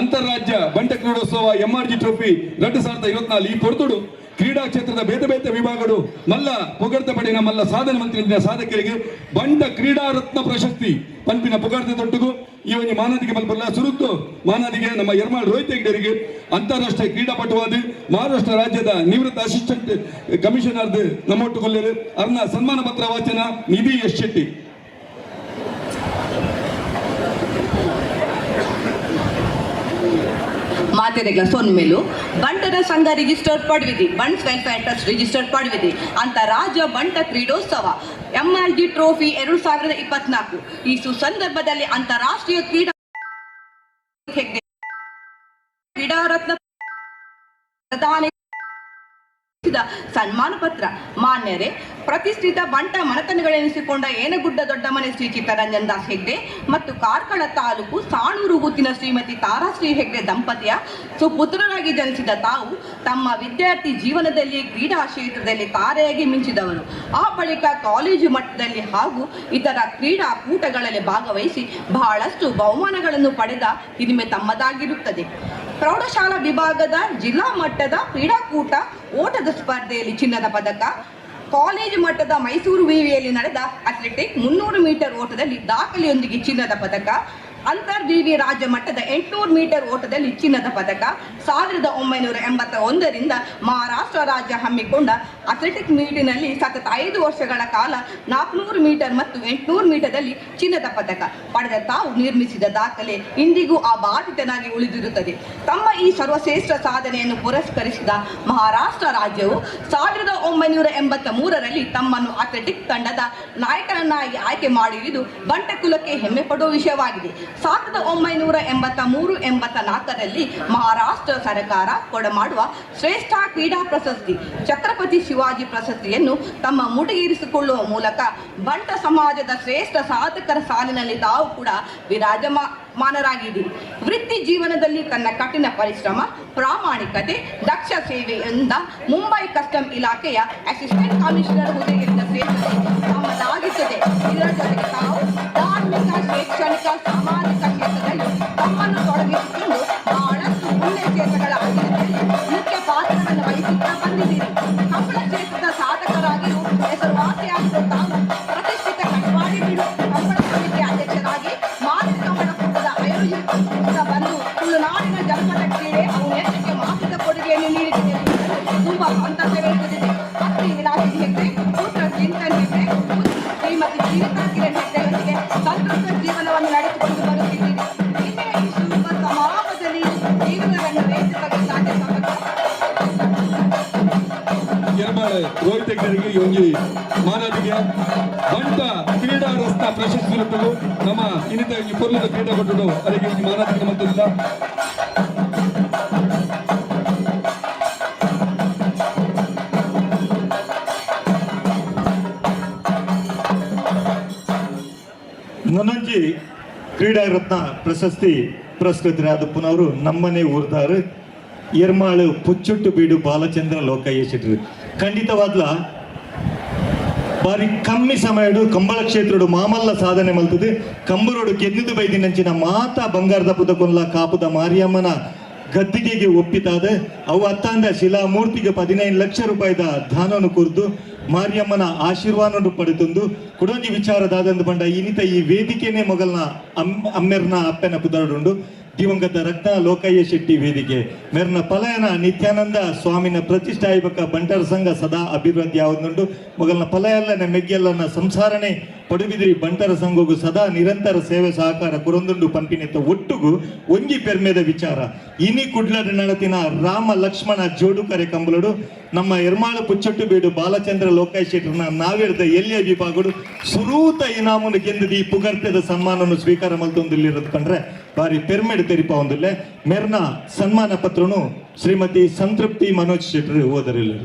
ಅಂತಾರಾಜ್ಯ ಬಂಟ ಕ್ರೀಡೋತ್ಸವ MRG ಟ್ರೋಫಿ 2024 ಈ ಪೊರ್ತುಡು ಕ್ರೀಡಾ ಕ್ಷೇತ್ರದ ಬೇತೆ ಬೇತೆ ವಿಭಾಗಗಳು ಮಲ್ಲ ಪೊಗಡ್ತ ಪಡೆಯ ಮಲ್ಲ ಸಾಧನೆ ಮಂತ್ರಿಯ ಸಾಧಕರಿಗೆ ಬಂಟ ಕ್ರೀಡಾ ರತ್ನ ಪ್ರಶಸ್ತಿ ಪಂಪಿನ ಪೊಗಡ್ತೆ ತೊಟ್ಟುಗು ಈ ಒಂದು ಮಾನದಿಗೆ ಮಲ್ಪಲ್ಲ ಸುರುತ್ತು ಮಾನದಿಗೆ ನಮ್ಮ ಯರ್ಮಾಳ್ ರೋಹಿತ್ ಹೆಗ್ಡೆರಿಗೆ ಅಂತಾರಾಷ್ಟ್ರೀಯ ಕ್ರೀಡಾಪಟುವಾದ ಮಹಾರಾಷ್ಟ್ರ ರಾಜ್ಯದ ನಿವೃತ್ತ ಅಸಿಸ್ಟೆಂಟ್ ಕಮಿಷನರ್ ನಮ್ಮೊಟ್ಟುಗೊಳ್ಳರು ಅರ್ನ ಸನ್ಮಾನ ಪತ್ರ ವಾಚನ ನಿಧಿ ಎಸ್ ಶೆಟ್ಟಿ. ಮಾತೆರೆಗಳ ಸೊನ್ಮೇಲು ಬಂಟರ ಸಂಘ ರಿಜಿಸ್ಟರ್ಡ್ ಪಡ್ವಿದಿ ಬಂಟ್ಸ್ ವೆಲ್ಫೇರ್ ಟ್ರಸ್ಟ್ ರಿಜಿಸ್ಟರ್ಡ್ ಪಡ್ವಿದಿ ಅಂತ ರಾಜ್ಯ ಬಂಟ ಕ್ರೀಡೋತ್ಸವ MRG ಟ್ರೋಫಿ 2024 ಈ ಸುಸಂದರ್ಭದಲ್ಲಿ ಅಂತಾರಾಷ್ಟ್ರೀಯ ಕ್ರೀಡಾ ರತ್ನ ಪ್ರದಾನ ಸನ್ಮಾನ ಪತ್ರ ಮಾನ್ಯರೇ ಪ್ರತಿಷ್ಠಿತ ಬಂಟ ಮನೆತನಗಳೆನಿಸಿಕೊಂಡ ಏನಗುಡ್ಡ ದೊಡ್ಡಮನೆ ಶ್ರೀ ಚಿತ್ತರಂಜನ್ ದಾಸ್ ಹೆಗ್ಡೆ ಮತ್ತು ಕಾರ್ಕಳ ತಾಲೂಕು ಸಾಣೂರು ಗುತ್ತಿನ ಶ್ರೀಮತಿ ತಾರಾಶ್ರೀ ಹೆಗ್ಡೆ ದಂಪತಿಯ ಸುಪುತ್ರರಾಗಿ ಜನಿಸಿದ ತಾವು ತಮ್ಮ ವಿದ್ಯಾರ್ಥಿ ಜೀವನದಲ್ಲಿ ಕ್ರೀಡಾ ಕ್ಷೇತ್ರದಲ್ಲಿ ತಾರೆಯಾಗಿ ಮಿಂಚಿದವರು. ಆ ಬಳಿಕ ಕಾಲೇಜು ಮಟ್ಟದಲ್ಲಿ ಹಾಗೂ ಇತರ ಕ್ರೀಡಾ ಕೂಟಗಳಲ್ಲಿ ಭಾಗವಹಿಸಿ ಬಹಳಷ್ಟು ಬಹುಮಾನಗಳನ್ನು ಪಡೆದ ಹಿರಿಮೆ ತಮ್ಮದಾಗಿರುತ್ತದೆ. ಪ್ರೌಢಶಾಲಾ ವಿಭಾಗದ ಜಿಲ್ಲಾ ಮಟ್ಟದ ಕ್ರೀಡಾಕೂಟ ಓಟದ ಸ್ಪರ್ಧೆಯಲ್ಲಿ ಚಿನ್ನದ ಪದಕ, ಕಾಲೇಜು ಮಟ್ಟದ ಮೈಸೂರು ವಿವಿಯಲ್ಲಿ ನಡೆದ ಅಥ್ಲೆಟಿಕ್ 300 ಮೀಟರ್ ಓಟದಲ್ಲಿ ದಾಖಲೆಯೊಂದಿಗೆ ಚಿನ್ನದ ಪದಕ, ಅಂತರ್ ವಿವಿ ರಾಜ್ಯ ಮಟ್ಟದ 800 ಮೀಟರ್ ಓಟದಲ್ಲಿ ಚಿನ್ನದ ಪದಕ, 1981ರಿಂದ ಮಹಾರಾಷ್ಟ್ರ ರಾಜ್ಯ ಹಮ್ಮಿಕೊಂಡ ಅಥ್ಲೆಟಿಕ್ ಮೀಟಿನಲ್ಲಿ ಸತತ 5 ವರ್ಷಗಳ ಕಾಲ 400 ಮೀಟರ್ ಮತ್ತು 800 ಮೀಟರ್ದಲ್ಲಿ ಚಿನ್ನದ ಪದಕ ಪಡೆದ ತಾವು ನಿರ್ಮಿಸಿದ ದಾಖಲೆ ಇಂದಿಗೂ ಅಬಾಧಿತನಾಗಿ ಉಳಿದಿರುತ್ತದೆ. ತಮ್ಮ ಈ ಸರ್ವಶ್ರೇಷ್ಠ ಸಾಧನೆಯನ್ನು ಪುರಸ್ಕರಿಸಿದ ಮಹಾರಾಷ್ಟ್ರ ರಾಜ್ಯವು 1983ರಲ್ಲಿ ತಮ್ಮನ್ನು ಅಥ್ಲೆಟಿಕ್ ತಂಡದ ನಾಯಕನನ್ನಾಗಿ ಆಯ್ಕೆ ಮಾಡಿರುವುದು ಬಂಟ ಕುಲಕ್ಕೆ ಹೆಮ್ಮೆ ಪಡುವ ವಿಷಯವಾಗಿದೆ. 1983-84ರಲ್ಲಿ ಮಹಾರಾಷ್ಟ್ರ ಸರ್ಕಾರ ಕೊಡಮಾಡುವ ಶ್ರೇಷ್ಠ ಕ್ರೀಡಾ ಪ್ರಶಸ್ತಿ ಛತ್ರಪತಿ ಶಿವಾಜಿ ಪ್ರಶಸ್ತಿಯನ್ನು ತಮ್ಮ ಮುಡಿಗೇರಿಸಿಕೊಳ್ಳುವ ಮೂಲಕ ಬಂಟ ಸಮಾಜದ ಶ್ರೇಷ್ಠ ಸಾಧಕರ ಸಾಲಿನಲ್ಲಿ ತಾವು ಕೂಡ ವಿರಾಜಮಾನರಾಗಿದ್ದೀರಿ. ವೃತ್ತಿ ಜೀವನದಲ್ಲಿ ತನ್ನ ಕಠಿಣ ಪರಿಶ್ರಮ, ಪ್ರಾಮಾಣಿಕತೆ, ದಕ್ಷ ಸೇವೆಯಿಂದ ಮುಂಬೈ ಕಸ್ಟಮ್ ಇಲಾಖೆಯ ಅಸಿಸ್ಟೆಂಟ್ ಕಮಿಷನರ್ ಹುದ್ದೆಗಿಂದ ಸೇರಿಸಿ ತಮ್ಮದಾಗಿರುತ್ತದೆ. ಇದರ ಜೊತೆಗೆ ತಾವು ಧಾರ್ಮಿಕ, ಶೈಕ್ಷಣಿಕ, ಸಾಮಾಜಿಕ ಕ್ಷೇತ್ರದಲ್ಲಿ ತಮ್ಮನ್ನು ತೊಡಗಿಸಿಕೊಂಡು ಬಹಳಷ್ಟು ಪುಣ್ಯ ಕ್ಷೇತ್ರಗಳ ಅಭಿವೃದ್ಧಿಯಲ್ಲಿ ಮುಖ್ಯ ಪಾತ್ರವನ್ನು ವಹಿಸುತ್ತಾ ಬಂದಿದ್ದೀರಿ. ಕಂಬಳ ಕ್ಷೇತ್ರದ ಸಾಧಕರಾಗಿಯೂ ಹೆಸರುವಾಸಿಯಾಗಿರುವ ತಾವು ಪ್ರತಿಷ್ಠಿತ ಕಟ್ಪಾಡಿ ಬೀಡು ಕಂಬಳ ಸಮಿತಿಯ ಅಧ್ಯಕ್ಷರಾಗಿ ಮಾತೃ ಕಂಬಳ ಕೂಟದ ಆಯೋಜಿಸುತ್ತಾ ಬಂದು ತುಳುನಾಡಿನ ಜನಪದ ಕ್ರೀಡೆ ಔನ್ನತ್ಯಕ್ಕೆ ಮಾಸಿಕ ಕೊಡುಗೆಯನ್ನು ನೀಡಿದೆ. ತುಂಬಾ ಸಂತಸವೆನಿಸುತ್ತಿದೆ. ಅತ್ತಿ ವಿಲಾಸಿ ಹೆಗ್ಡೆ, ಪುತ್ರ ಚಿಂತನ್ ಹೆಗ್ಡೆ, ಶ್ರೀಮತಿ ಜೀವಿತಾ ಕಿರಣ್ ಹೆಗ್ಡೆಯೊಂದಿಗೆ ಸಂತೃಪ್ತ ಜೀವನವನ್ನು ನಡೆಸಿಕೊಂಡು ಬರುತ್ತಿದ್ದೀರಿ. ನಿನ್ನೆ ಈ ಶುಭ ಸಮಾರಂಭದಲ್ಲಿ ಜೀವನವನ್ನು ವೇದಿಸಲು ಸಾಧ್ಯ ಯರ್ಮಾಳ್ ರೋಹಿತ್ ಹೆಗ್ಡೆರಿಗೆ ಈ ಒಂದು ಮಾನದಿಗೆ ಬಂಟ ಕ್ರೀಡಾ ರತ್ನ ಪ್ರಶಸ್ತಿ ಇರುತ್ತಲು ನಮ್ಮ ಇನ್ನಿತ ಈ ಪೊರ್ಲದ ಕ್ರೀಡಾಪಟುಗಳು ಅದಕ್ಕೆ ಈ ಮಾನದಿಗೆ ಮತ್ತೊಂದಿಲ್ಲ. ನನಂಜಿ ಕ್ರೀಡಾ ರತ್ನ ಪ್ರಶಸ್ತಿ ಪುರಸ್ಕೃತರಾದ ಪುನವರು ನಮ್ಮನೆ ಊರ್ದಾರು ಎರ್ಮಾಳು ಪುಚ್ಚುಟ್ಟು ಬೀಡು ಬಾಲಚಂದ್ರ ಲೋಕಯ್ಯ ಶೆಟ್ರು ಖಂಡಿತವಾದ್ಲ ಬಾರಿ ಕಮ್ಮಿ ಸಮಯಡು ಕಂಬಳ ಕ್ಷೇತ್ರಡು ಮಾಮಲ್ಲ ಸಾಧನೆ ಮಲ್ತದೆ. ಕಂಬರೋಡು ಕೆನ್ನಿದು ಬೈದಿನಂಚಿನ ಮಾತಾ ಬಂಗಾರದ ಪುದ ಕೊಲ್ಲ ಕಾಪುದ ಮಾರಿಯಮ್ಮನ ಗದ್ದಿಗೆಗೆ ಒಪ್ಪಿತಾದ ಅವು ಅತ್ತಾಂದ ಶಿಲಾಮೂರ್ತಿಗೆ 15 ಲಕ್ಷ ರೂಪಾಯಿದ ದಾನವನ್ನು ಕುರಿದು ಮಾರಿಯಮ್ಮನ ಆಶೀರ್ವಾದ ಪಡೆತಂದು ಕುಡೊಂಜಿ ವಿಚಾರದಾದಂದು ಬಂಡ ಇನ್ನಿತ ಈ ವೇದಿಕೆನೇ ಮೊಗಲ್ನ ಅಮ್ಮೆರ್ನ ಅಪ್ಪನ ಪುದರುಂಡು ದಿವಂಗತ ರತ್ನ ಲೋಕಯ್ಯ ಶೆಟ್ಟಿ ವೇದಿಕೆ ಮೇರ್ನ ಪಲಯನ ನಿತ್ಯಾನಂದ ಸ್ವಾಮಿನ ಪ್ರತಿಷ್ಠಾಪಕ ಬಂಟರ ಸಂಘ ಸದಾ ಅಭಿವೃದ್ಧಿ ಆವದುಂಡು ಮೊಗಲ್ನ ಪಲಯಲ್ಲನ ಮೆಗ್ಗೆಲ್ಲನ ಸಂಸಾರಣೆ ಪಡುಬಿದ್ರಿ ಬಂಟರ ಸಂಘಗೂ ಸದಾ ನಿರಂತರ ಸೇವೆ ಸಹಕಾರ ಕುರೊಂದುಂಡು ಪಂಪಿನೆತ್ತ ಒಟ್ಟುಗು ಒಂಜಿ ಪೆರ್ಮೆದ ವಿಚಾರ ಇನಿ ಕುಡ್ಲಡ ನಡತಿನ ರಾಮ ಲಕ್ಷ್ಮಣ ಜೋಡುಕರೆ ಕಂಬಲಡು ನಮ್ಮ ಎರ್ಮಾಳ ಪುಚ್ಚಟ್ಟು ಬೀಡು ಬಾಲಚಂದ್ರ ಲೋಕಾಯ್ ಶೆಟ್ಟರ್ನ ನಾವೆರ್ದ ಎಲ್ಲಿಯ ವಿಭಾಗಡು ಸುರೂತ ಇನಾಮನ್ನು ಗೆಂದದಿ ಈ ಪುಗರ್ತೆದ ಸನ್ಮಾನವನ್ನು ಸ್ವೀಕಾರ ಮಲ್ತೊಂದಿಲ್ಲಿರೋದು ಕಂಡ್ರೆ ಬಾರಿ ಪೆರ್ಮೆಡ್ ತೆರಿಪ ಒಂದಿಲ್ಲ ಮೆರ್ನ ಸನ್ಮಾನ ಪತ್ರನು ಶ್ರೀಮತಿ ಸಂತೃಪ್ತಿ ಮನೋಜ್ ಶೆಟ್ಟರ್ ಓದರಿಲ್ಲ.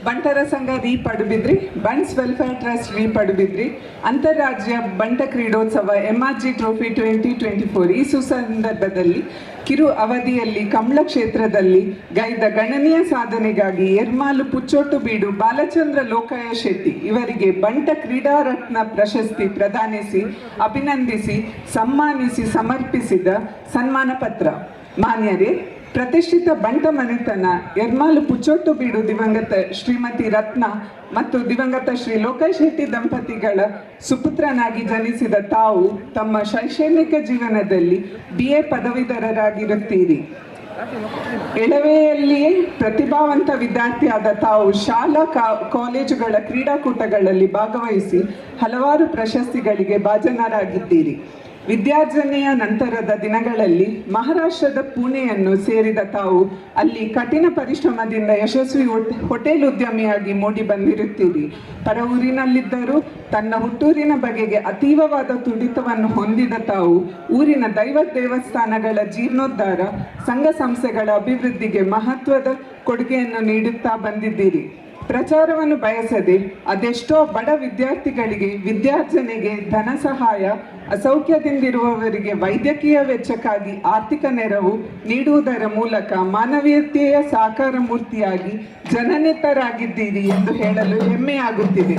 ಬಂಟರ ಸಂಘ ರಿ ಪಡುಬಿದ್ರಿ, ಬಂಟ್ಸ್ ವೆಲ್ಫೇರ್ ಟ್ರಸ್ಟ್ ರಿ ಪಡುಬಿದ್ರಿ, ಅಂತಾರಾಜ್ಯ ಬಂಟ ಕ್ರೀಡೋತ್ಸವ MRG ಟ್ರೋಫಿ 2024 ಈ ಸುಸಂದರ್ಭದಲ್ಲಿ ಕಿರು ಅವಧಿಯಲ್ಲಿ ಕಮಲ ಕ್ಷೇತ್ರದಲ್ಲಿ ಗೈದ ಗಣನೀಯ ಸಾಧನೆಗಾಗಿ ಎರ್ಮಾಲು ಪುಚ್ಚೋಟು ಬೀಡು ಬಾಲಚಂದ್ರ ಲೋಕಯ್ಯ ಶೆಟ್ಟಿ ಇವರಿಗೆ ಬಂಟ ಕ್ರೀಡಾ ರತ್ನ ಪ್ರಶಸ್ತಿ ಪ್ರದಾನಿಸಿ ಅಭಿನಂದಿಸಿ ಸನ್ಮಾನಿಸಿ ಸಮರ್ಪಿಸಿದ ಸನ್ಮಾನ ಪತ್ರ. ಮಾನ್ಯರೇ, ಪ್ರತಿಷ್ಠಿತ ಬಂಟ ಮನೆತನ ಎರ್ಮಾಲು ಪುಚ್ಚೋಟು ಬೀಡು ದಿವಂಗತ ಶ್ರೀಮತಿ ರತ್ನ ಮತ್ತು ದಿವಂಗತ ಶ್ರೀ ಲೋಕಯ್ಯ ಶೆಟ್ಟಿ ದಂಪತಿಗಳ ಸುಪುತ್ರನಾಗಿ ಜನಿಸಿದ ತಾವು ತಮ್ಮ ಶೈಕ್ಷಣಿಕ ಜೀವನದಲ್ಲಿ BA ಪದವೀಧರರಾಗಿರುತ್ತೀರಿ. ಎಳವೆಯಲ್ಲಿಯೇ ಪ್ರತಿಭಾವಂತ ವಿದ್ಯಾರ್ಥಿಯಾದ ತಾವು ಶಾಲಾ ಕಾಲೇಜುಗಳ ಕ್ರೀಡಾಕೂಟಗಳಲ್ಲಿ ಭಾಗವಹಿಸಿ ಹಲವಾರು ಪ್ರಶಸ್ತಿಗಳಿಗೆ ಭಾಜನರಾಗಿದ್ದೀರಿ. ವಿದ್ಯಾರ್ಜನೆಯ ನಂತರದ ದಿನಗಳಲ್ಲಿ ಮಹಾರಾಷ್ಟ್ರದ ಪುಣೆಯನ್ನು ಸೇರಿದ ತಾವು ಅಲ್ಲಿ ಕಠಿಣ ಪರಿಶ್ರಮದಿಂದ ಯಶಸ್ವಿ ಹೋಟೆಲ್ ಉದ್ಯಮಿಯಾಗಿ ಮೂಡಿ ಬಂದಿರುತ್ತೀರಿ. ಪರ ಊರಿನಲ್ಲಿದ್ದರೂ ತನ್ನ ಹುಟ್ಟೂರಿನ ಬಗೆಗೆ ಅತೀವವಾದ ತುಡಿತವನ್ನು ಹೊಂದಿದ ತಾವು ಊರಿನ ದೈವ ದೇವಸ್ಥಾನಗಳ ಜೀರ್ಣೋದ್ಧಾರ, ಸಂಘ ಸಂಸ್ಥೆಗಳ ಅಭಿವೃದ್ಧಿಗೆ ಮಹತ್ವದ ಕೊಡುಗೆಯನ್ನು ನೀಡುತ್ತಾ ಬಂದಿದ್ದೀರಿ. ಪ್ರಚಾರವನ್ನು ಬಯಸದೆ ಅದೆಷ್ಟೋ ಬಡ ವಿದ್ಯಾರ್ಥಿಗಳಿಗೆ ವಿದ್ಯಾರ್ಜನೆಗೆ ಧನ ಸಹಾಯ, ಅಸೌಖ್ಯದಿಂದಿರುವವರಿಗೆ ವೈದ್ಯಕೀಯ ವೆಚ್ಚಕ್ಕಾಗಿ ಆರ್ಥಿಕ ನೆರವು ನೀಡುವುದರ ಮೂಲಕ ಮಾನವೀಯತೆಯ ಸಾಕಾರ ಮೂರ್ತಿಯಾಗಿ ಜನನಿತರಾಗಿದ್ದೀರಿ ಎಂದು ಹೇಳಲು ಹೆಮ್ಮೆಯಾಗುತ್ತಿದೆ.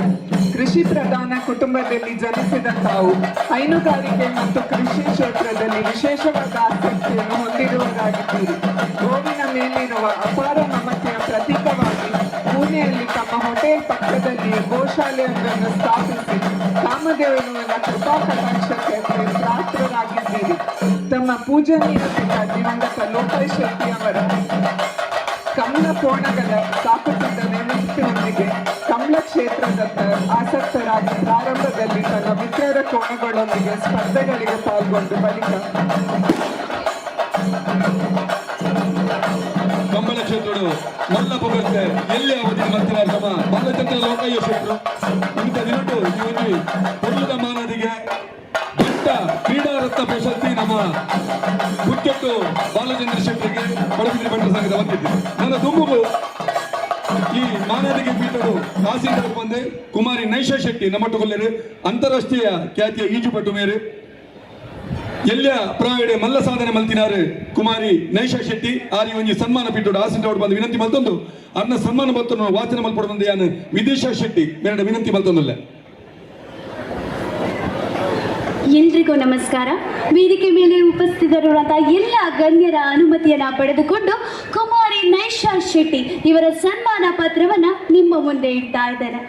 ಕೃಷಿ ಪ್ರಧಾನ ಕುಟುಂಬದಲ್ಲಿ ಜನಿಸಿದ ತಾವು ಹೈನುಗಾರಿಕೆ ಮತ್ತು ಕೃಷಿ ಕ್ಷೇತ್ರದಲ್ಲಿ ವಿಶೇಷವಾದ ಆಸಕ್ತಿಯನ್ನು ಹೊಂದಿರುವವರಾಗಿದ್ದೀರಿ. ಗೋವಿನ ಮೇಲಿರುವ ಅಪಾರ ಮಮತೆಯ ಪ್ರತೀಕವಾಗಿ ಪುಣೆಯಲ್ಲಿ ತಮ್ಮ ಹೋಟೆಲ್ ಪಕ್ಕದಲ್ಲಿ ಗೋಶಾಲೆಯೊಂದನ್ನು ಸ್ಥಾಪಿಸಿ ಕಾಮದೇವನ ಕೃಪಾ ಕಟಾಕ್ಷಕ್ಕೆ ಪಾತ್ರರಾಗಿದ್ದೀರಿ. ತಮ್ಮ ಪೂಜನೀಯತೆಯ ದಿವಂಗತ ಲೋಕಯ್ಯ ಶೆಟ್ಟಿ ಅವರ ಕಮಲ ಕೋಣಗಳ ಸಾಕುತ್ತಿದ್ದ ನೆನಪಿನೊಂದಿಗೆ ಕಮಲ ಕ್ಷೇತ್ರದತ್ತ ಆಸಕ್ತರಾಗಿ ಪ್ರಾರಂಭದಲ್ಲಿ ತನ್ನ ಮಿತ್ರರ ಕೋಣಗಳೊಂದಿಗೆ ಸ್ಪರ್ಧೆಗಳಿಗೆ ಪಾಲ್ಗೊಂಡು ಬಳಿಕ ಕಂಬಳ ಕ್ಷೇತ್ರಗಳು ಮಲ್ಲ ಪುಗರ್ತೆ ಎಲ್ಲಿ ಅವಧಿ ಮಂತ್ರಿಯಾದ ನಮ್ಮ ಬಾಲಚಂದ್ರ ಲೋಕಯ್ಯ ಶೆಟ್ಟರು ಇಂಥ ದಿನಟ್ಟು ಇವರಿಗೆ ಪೊರ್ಲದ ಮಾನದಿಗೆ ಬಂಟ ಕ್ರೀಡಾ ರತ್ನ ಪ್ರಶಸ್ತಿ ನಮ್ಮ ಪುಚ್ಚಟ್ಟು ಬಾಲಚಂದ್ರ ಶೆಟ್ಟರಿಗೆ ಪಡುಬಿದ್ರಿ ಬಂಟ ಸಂಘದ ಬಂದಿದ್ದು ನನ್ನ ತುಂಬು ಈ ಮಾನದಿಗೆ ಪೀಠರು ತಹಸೀಲ್ದಾರ್ ಬಂದೆ ಕುಮಾರಿ ನೈಷಾ ಶೆಟ್ಟಿ ನಮ್ಮಟ್ಟುಗೊಲ್ಲೆರು ಅಂತಾರಾಷ್ಟ್ರೀಯ ಖ್ಯಾತಿಯ ಈಜುಪಟು ಮೇರು ಎಲ್ಲ ಪ್ರಾವಿಡೆ ಮಲ್ಲ ಸಾಧನೆ ಮಲ್ತಿನಾರು ಕುಮಾರಿ ನೈಷಾ ಶೆಟ್ಟಿ ಆರಿ ಒಂಜಿ ಸನ್ಮಾನ ಪೀಠೋಡು ಆಸಿಂಟೋಡು ಬಂದು ವಿನಂತಿ ಮಲ್ತೊಂದು ಅನ್ನ ಸನ್ಮಾನ ಬರ್ತನು ವಾಚನ ಮಲ್ಪಡು ಬಂದು ಯಾನು ವಿದೇಶ ಶೆಟ್ಟಿ ಮೇರಡ ವಿನಂತಿ ಮಲ್ತೊಂದಲ್ಲ. ಎಲ್ರಿಗೂ ನಮಸ್ಕಾರ. ವೇದಿಕೆ ಮೇಲೆ ಉಪಸ್ಥಿತರಿರುವಂತಹ ಎಲ್ಲ ಗಣ್ಯರ ಅನುಮತಿಯನ್ನ ಪಡೆದುಕೊಂಡು ಕುಮಾರಿ ನೈಷಾ ಶೆಟ್ಟಿ ಇವರ ಸನ್ಮಾನ ಪತ್ರವನ್ನ ನಿಮ್ಮ ಮುಂದೆ ಇಡ್ತಾ ಇದ್ದೇನೆ.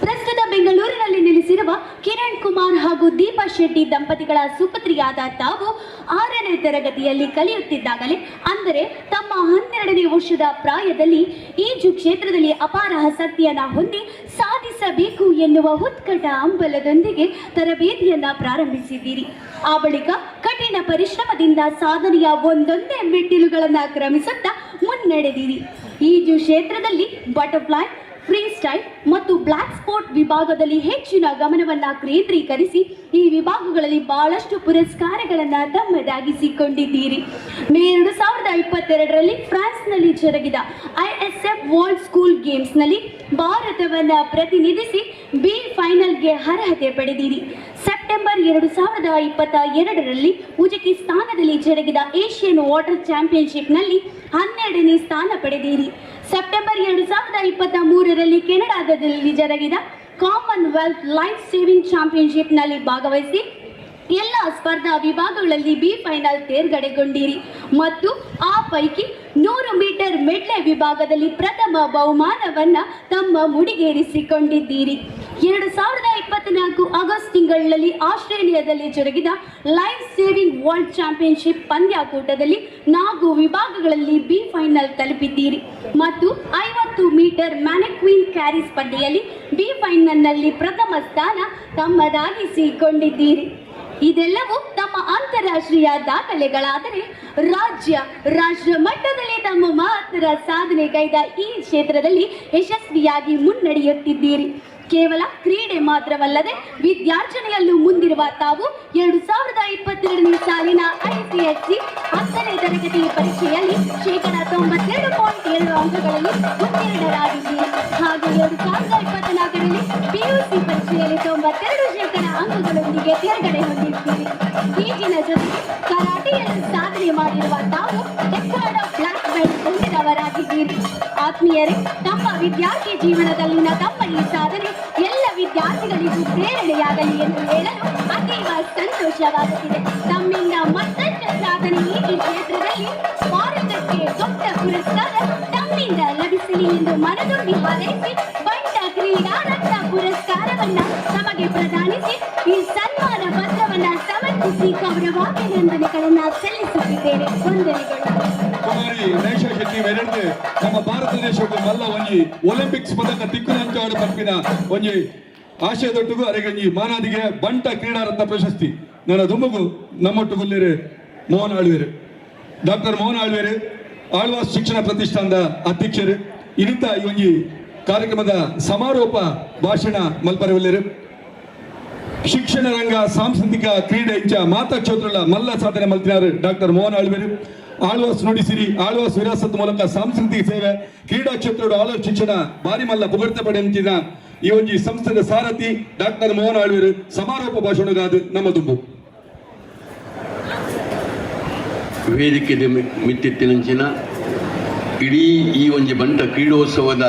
ಪ್ರಸ್ತುತ ಬೆಂಗಳೂರಿನಲ್ಲಿ ನೆಲೆಸಿರುವ ಕಿರಣ್ ಕುಮಾರ್ ಹಾಗೂ ದೀಪಾ ಶೆಟ್ಟಿ ದಂಪತಿಗಳ ಸುಪುತ್ರಿಯಾದ ತಾವು 6ನೇ ತರಗತಿಯಲ್ಲಿ ಕಲಿಯುತ್ತಿದ್ದಾಗಲೇ ಅಂದರೆ ತಮ್ಮ 12ನೇ ವರ್ಷದ ಪ್ರಾಯದಲ್ಲಿ ಈಜು ಕ್ಷೇತ್ರದಲ್ಲಿ ಅಪಾರ ಆಸಕ್ತಿಯನ್ನು ಹೊಂದಿ ಸಾಧಿಸಬೇಕು ಎನ್ನುವ ಉತ್ಕಟ ಹಂಬಲದೊಂದಿಗೆ ತರಬೇತಿಯನ್ನು ಪ್ರಾರಂಭಿಸಿದ್ದೀರಿ. ಆ ಬಳಿಕ ಕಠಿಣ ಪರಿಶ್ರಮದಿಂದ ಸಾಧನೆಯ ಒಂದೊಂದೇ ಮೆಟ್ಟಿಲುಗಳನ್ನು ಕ್ರಮಿಸುತ್ತಾ ಮುನ್ನಡೆದಿರಿ. ಈಜು ಕ್ಷೇತ್ರದಲ್ಲಿ ಬಟರ್ಫ್ಲೈ, ಫ್ರೀ ಸ್ಟೈಲ್ ಮತ್ತು ಬ್ಲ್ಯಾಕ್ ಸ್ಪೋರ್ಟ್ ವಿಭಾಗದಲ್ಲಿ ಹೆಚ್ಚಿನ ಗಮನವನ್ನು ಕೇಂದ್ರೀಕರಿಸಿ ಈ ವಿಭಾಗಗಳಲ್ಲಿ ಬಹಳಷ್ಟು ಪುರಸ್ಕಾರಗಳನ್ನು ತಮ್ಮದಾಗಿಸಿಕೊಂಡಿದ್ದೀರಿ. ಮೇ 2022ರಲ್ಲಿ ಫ್ರಾನ್ಸ್ನಲ್ಲಿ ಜರುಗಿದ ISF ವರ್ಲ್ಡ್ ಸ್ಕೂಲ್ ಗೇಮ್ಸ್ನಲ್ಲಿ ಭಾರತವನ್ನು ಪ್ರತಿನಿಧಿಸಿ B ಫೈನಲ್ಗೆ ಅರ್ಹತೆ ಪಡೆದಿರಿ. ಸೆಪ್ಟೆಂಬರ್ 2022ರಲ್ಲಿ ಉಜ್ಬೇಕಿಸ್ತಾನದಲ್ಲಿ ಜರುಗಿದ ಏಷ್ಯನ್ ವಾಟರ್ ಚಾಂಪಿಯನ್ಶಿಪ್ನಲ್ಲಿ 12ನೇ ಸ್ಥಾನ ಪಡೆದಿರಿ. ಸೆಪ್ಟೆಂಬರ್ 2023ರಲ್ಲಿ ಕೆನಡಾದಲ್ಲಿ ಜರುಗಿದ ಕಾಮನ್ವೆಲ್ತ್ ಲೈಫ್ ಸೇವಿಂಗ್ ಚಾಂಪಿಯನ್ಶಿಪ್ನಲ್ಲಿ ಭಾಗವಹಿಸಿ ಎಲ್ಲ ಸ್ಪರ್ಧಾ ವಿಭಾಗಗಳಲ್ಲಿ ಬಿ ಫೈನಲ್ ತೇರ್ಗಡೆಗೊಂಡಿರಿ ಮತ್ತು ಆ ಪೈಕಿ 100 ಮೀಟರ್ ಮೆಡ್ಲೆ ವಿಭಾಗದಲ್ಲಿ ಪ್ರಥಮ ಬಹುಮಾನವನ್ನ ತಮ್ಮ ಮುಡಿಗೇರಿಸಿಕೊಂಡಿದ್ದೀರಿ. 2024 ಆಗಸ್ಟ್ ತಿಂಗಳಲ್ಲಿ ಆಸ್ಟ್ರೇಲಿಯಾದಲ್ಲಿ ಜರುಗಿದ ಲೈಫ್ ಸೇವಿಂಗ್ ವರ್ಲ್ಡ್ ಚಾಂಪಿಯನ್ಶಿಪ್ ಪಂದ್ಯಾಕೂಟದಲ್ಲಿ 4 ವಿಭಾಗಗಳಲ್ಲಿ ಬಿ ಫೈನಲ್ ತಲುಪಿದ್ದೀರಿ ಮತ್ತು 50 ಮೀಟರ್ ಮ್ಯಾನೆಕ್ವಿನ್ ಕ್ಯಾರಿ ಸ್ಪರ್ಧೆಯಲ್ಲಿ ಬಿ ಫೈನಲ್ನಲ್ಲಿ ಪ್ರಥಮ ಸ್ಥಾನ ತಮ್ಮದಾಗಿಸಿಕೊಂಡಿದ್ದೀರಿ. ಇದೆಲ್ಲವೂ ತಮ್ಮ ಅಂತಾರಾಷ್ಟ್ರೀಯ ದಾಖಲೆಗಳಾದರೆ ರಾಷ್ಟ್ರ ಮಟ್ಟದಲ್ಲಿ ತಮ್ಮ ಮಹತ್ತರ ಸಾಧನೆ ಗೈದ ಈ ಕ್ಷೇತ್ರದಲ್ಲಿ ಯಶಸ್ವಿಯಾಗಿ ಮುನ್ನಡೆಯುತ್ತಿದ್ದೀರಿ. ಕೇವಲ ಕ್ರೀಡೆ ಮಾತ್ರವಲ್ಲದೆ ವಿದ್ಯಾರ್ಜನೆಯಲ್ಲೂ ಮುಂದಿರುವ ತಾವು 2022ನೇ ಸಾಲಿನ ICSE 10ನೇ ತರಗತಿ ಪರೀಕ್ಷೆಯಲ್ಲಿ ಶೇಕಡ 92.7 ಅಂಕಗಳಲ್ಲಿ ಉತ್ತೀರ್ಣರಾಗಿದ್ದೀರಿ. ಹಾಗೂ 2024ರಲ್ಲಿ PUC ಪರೀಕ್ಷೆಯಲ್ಲಿ 92% ಅಂಕಗಳೊಂದಿಗೆ ತೇರ್ಗಡೆ ಹೊಂದಿದ್ದೀರಿ. ಈಗಿನ ಜೊತೆಗೆ ಕರಾಟೆಯಲ್ಲಿ ಸಾಧನೆ ಮಾಡಿರುವ ತಾವು ರೆಕಾರ್ಡ್ ಆಫ್ ಬ್ಲಾಕ್ ಬೆಲ್ಟ್ ಹೊಂದಿದವರಾಗಿದ್ದೀರಿ. ಆತ್ಮೀಯರೇ, ತಮ್ಮ ವಿದ್ಯಾರ್ಥಿ ಜೀವನದಲ್ಲಿನ ತಮ್ಮ ಈ ಸಾಧನೆ ಎಲ್ಲ ವಿದ್ಯಾರ್ಥಿಗಳಿಗೂ ಪ್ರೇರಣೆಯಾಗಲಿ ಎಂದು ಹೇಳಲು ಅತೀವ ಸಂತೋಷವಾಗುತ್ತಿದೆ. ತಮ್ಮಿಂದ ಮತ್ತಷ್ಟು ಸಾಧನೆ ಈ ಕ್ಷೇತ್ರದಲ್ಲಿ ಭಾರತಕ್ಕೆ ದೊಡ್ಡ ಪುರಸ್ಕಾರ ತಮ್ಮಿಂದ ಲಭಿಸಲಿ ಎಂದು ಮನದೊಂದಿ ಹಾರೈಸಿ ಬಂಟ ಕ್ರೀಡಾ ರತ್ನ ಪುರಸ್ಕಾರವನ್ನ ತಮಗೆ ಪ್ರದಾನಿಸಿ ಈ ಸನ್ಮಾನ ಪತ್ರವನ್ನ ಸಮರ್ಪಿಸಿ ಗೌರವಾಭಿನಂದನೆಗಳನ್ನ ಸಲ್ಲಿಸುತ್ತಿದ್ದೇನೆ. ವಂದನೆಗಳು. ಕುಮಾರಿ ನೈಶಾ ಶೆಟ್ಟಿ ವೆರಡ್ಗೆ ನಮ್ಮ ಭಾರತ ದೇಶಕ್ಕೆ ಮಲ್ಲ ಒಂಜಿ ಒಲಿಂಪಿಕ್ಸ್ ಪದಕ ತಿಕ್ಕುನಂಚಾಡು ಪಂಪಿನ ಒಂಜಿ ಆಶಯದೊಟ್ಟಿಗೂ ಅರೆಗಂಜಿ ಮಾನಾದಿಗೆ ಬಂಟ ಕ್ರೀಡಾರತ್ನ ಪ್ರಶಸ್ತಿ ನನ್ನ ದುಮ್ಮಗು ನಮ್ಮೊಟ್ಟು ಗುಲ್ಲೇರೆ ಮೋಹನ್ ಆಳ್ವೇರು ಡಾಕ್ಟರ್ ಮೋಹನ್ ಆಳ್ವೇರು ಆಳ್ವಾಸ್ ಶಿಕ್ಷಣ ಪ್ರತಿಷ್ಠಾನದ ಅಧ್ಯಕ್ಷರು ಇನ್ನಿತ ಈ ಒಂಜಿ ಕಾರ್ಯಕ್ರಮದ ಸಮಾರೋಪ ಭಾಷಣ ಮಲ್ಪರವಲ್ಲೇರು ಶಿಕ್ಷಣ ರಂಗ ಸಾಂಸ್ಕೃತಿಕ ಕ್ರೀಡೆ ಇಂಚ ಮಾತಾ ಕ್ಷೇತ್ರಗಳ ಮಲ್ಲ ಸಾಧನೆ ಮಲ್ತಿನಾರು ಡಾಕ್ಟರ್ ಮೋಹನ್ ಆಳ್ವೇರು ಆಳ್ವಾಸ್ ನುಡಿಸಿರಿ ಆಳ್ವಾಸ್ ವಿರಾಸತ್ ಮೂಲಕ ಸಾಂಸ್ಕೃತಿಕ ಸೇವೆ ಕ್ರೀಡಾ ಕ್ಷೇತ್ರದ ಆಳ್ವಾಸ್ ಶಿಕ್ಷಣ ಬಾರಿ ಮಲ್ಲ ಪುಗಡ್ತೆ ಪಡೆಯುತ್ತಿನ ಈ ಒಂಜಿ ಸಂಸ್ಥೆದ ಸಾರಥಿ ಡಾಕ್ಟರ್ ಮೋಹನ್ ಆಳ್ವೇರು ಸಮಾರೋಪ ಭಾಷಣಗಾದ ನಮ್ಮ ದುಂಬು ವೇದಿಕೆದ ಮಿತ್ತಿತ್ತಿನಂಚಿನ ಇಡೀ ಈ ಒಂಜಿ ಬಂಟ ಕ್ರೀಡೋತ್ಸವದ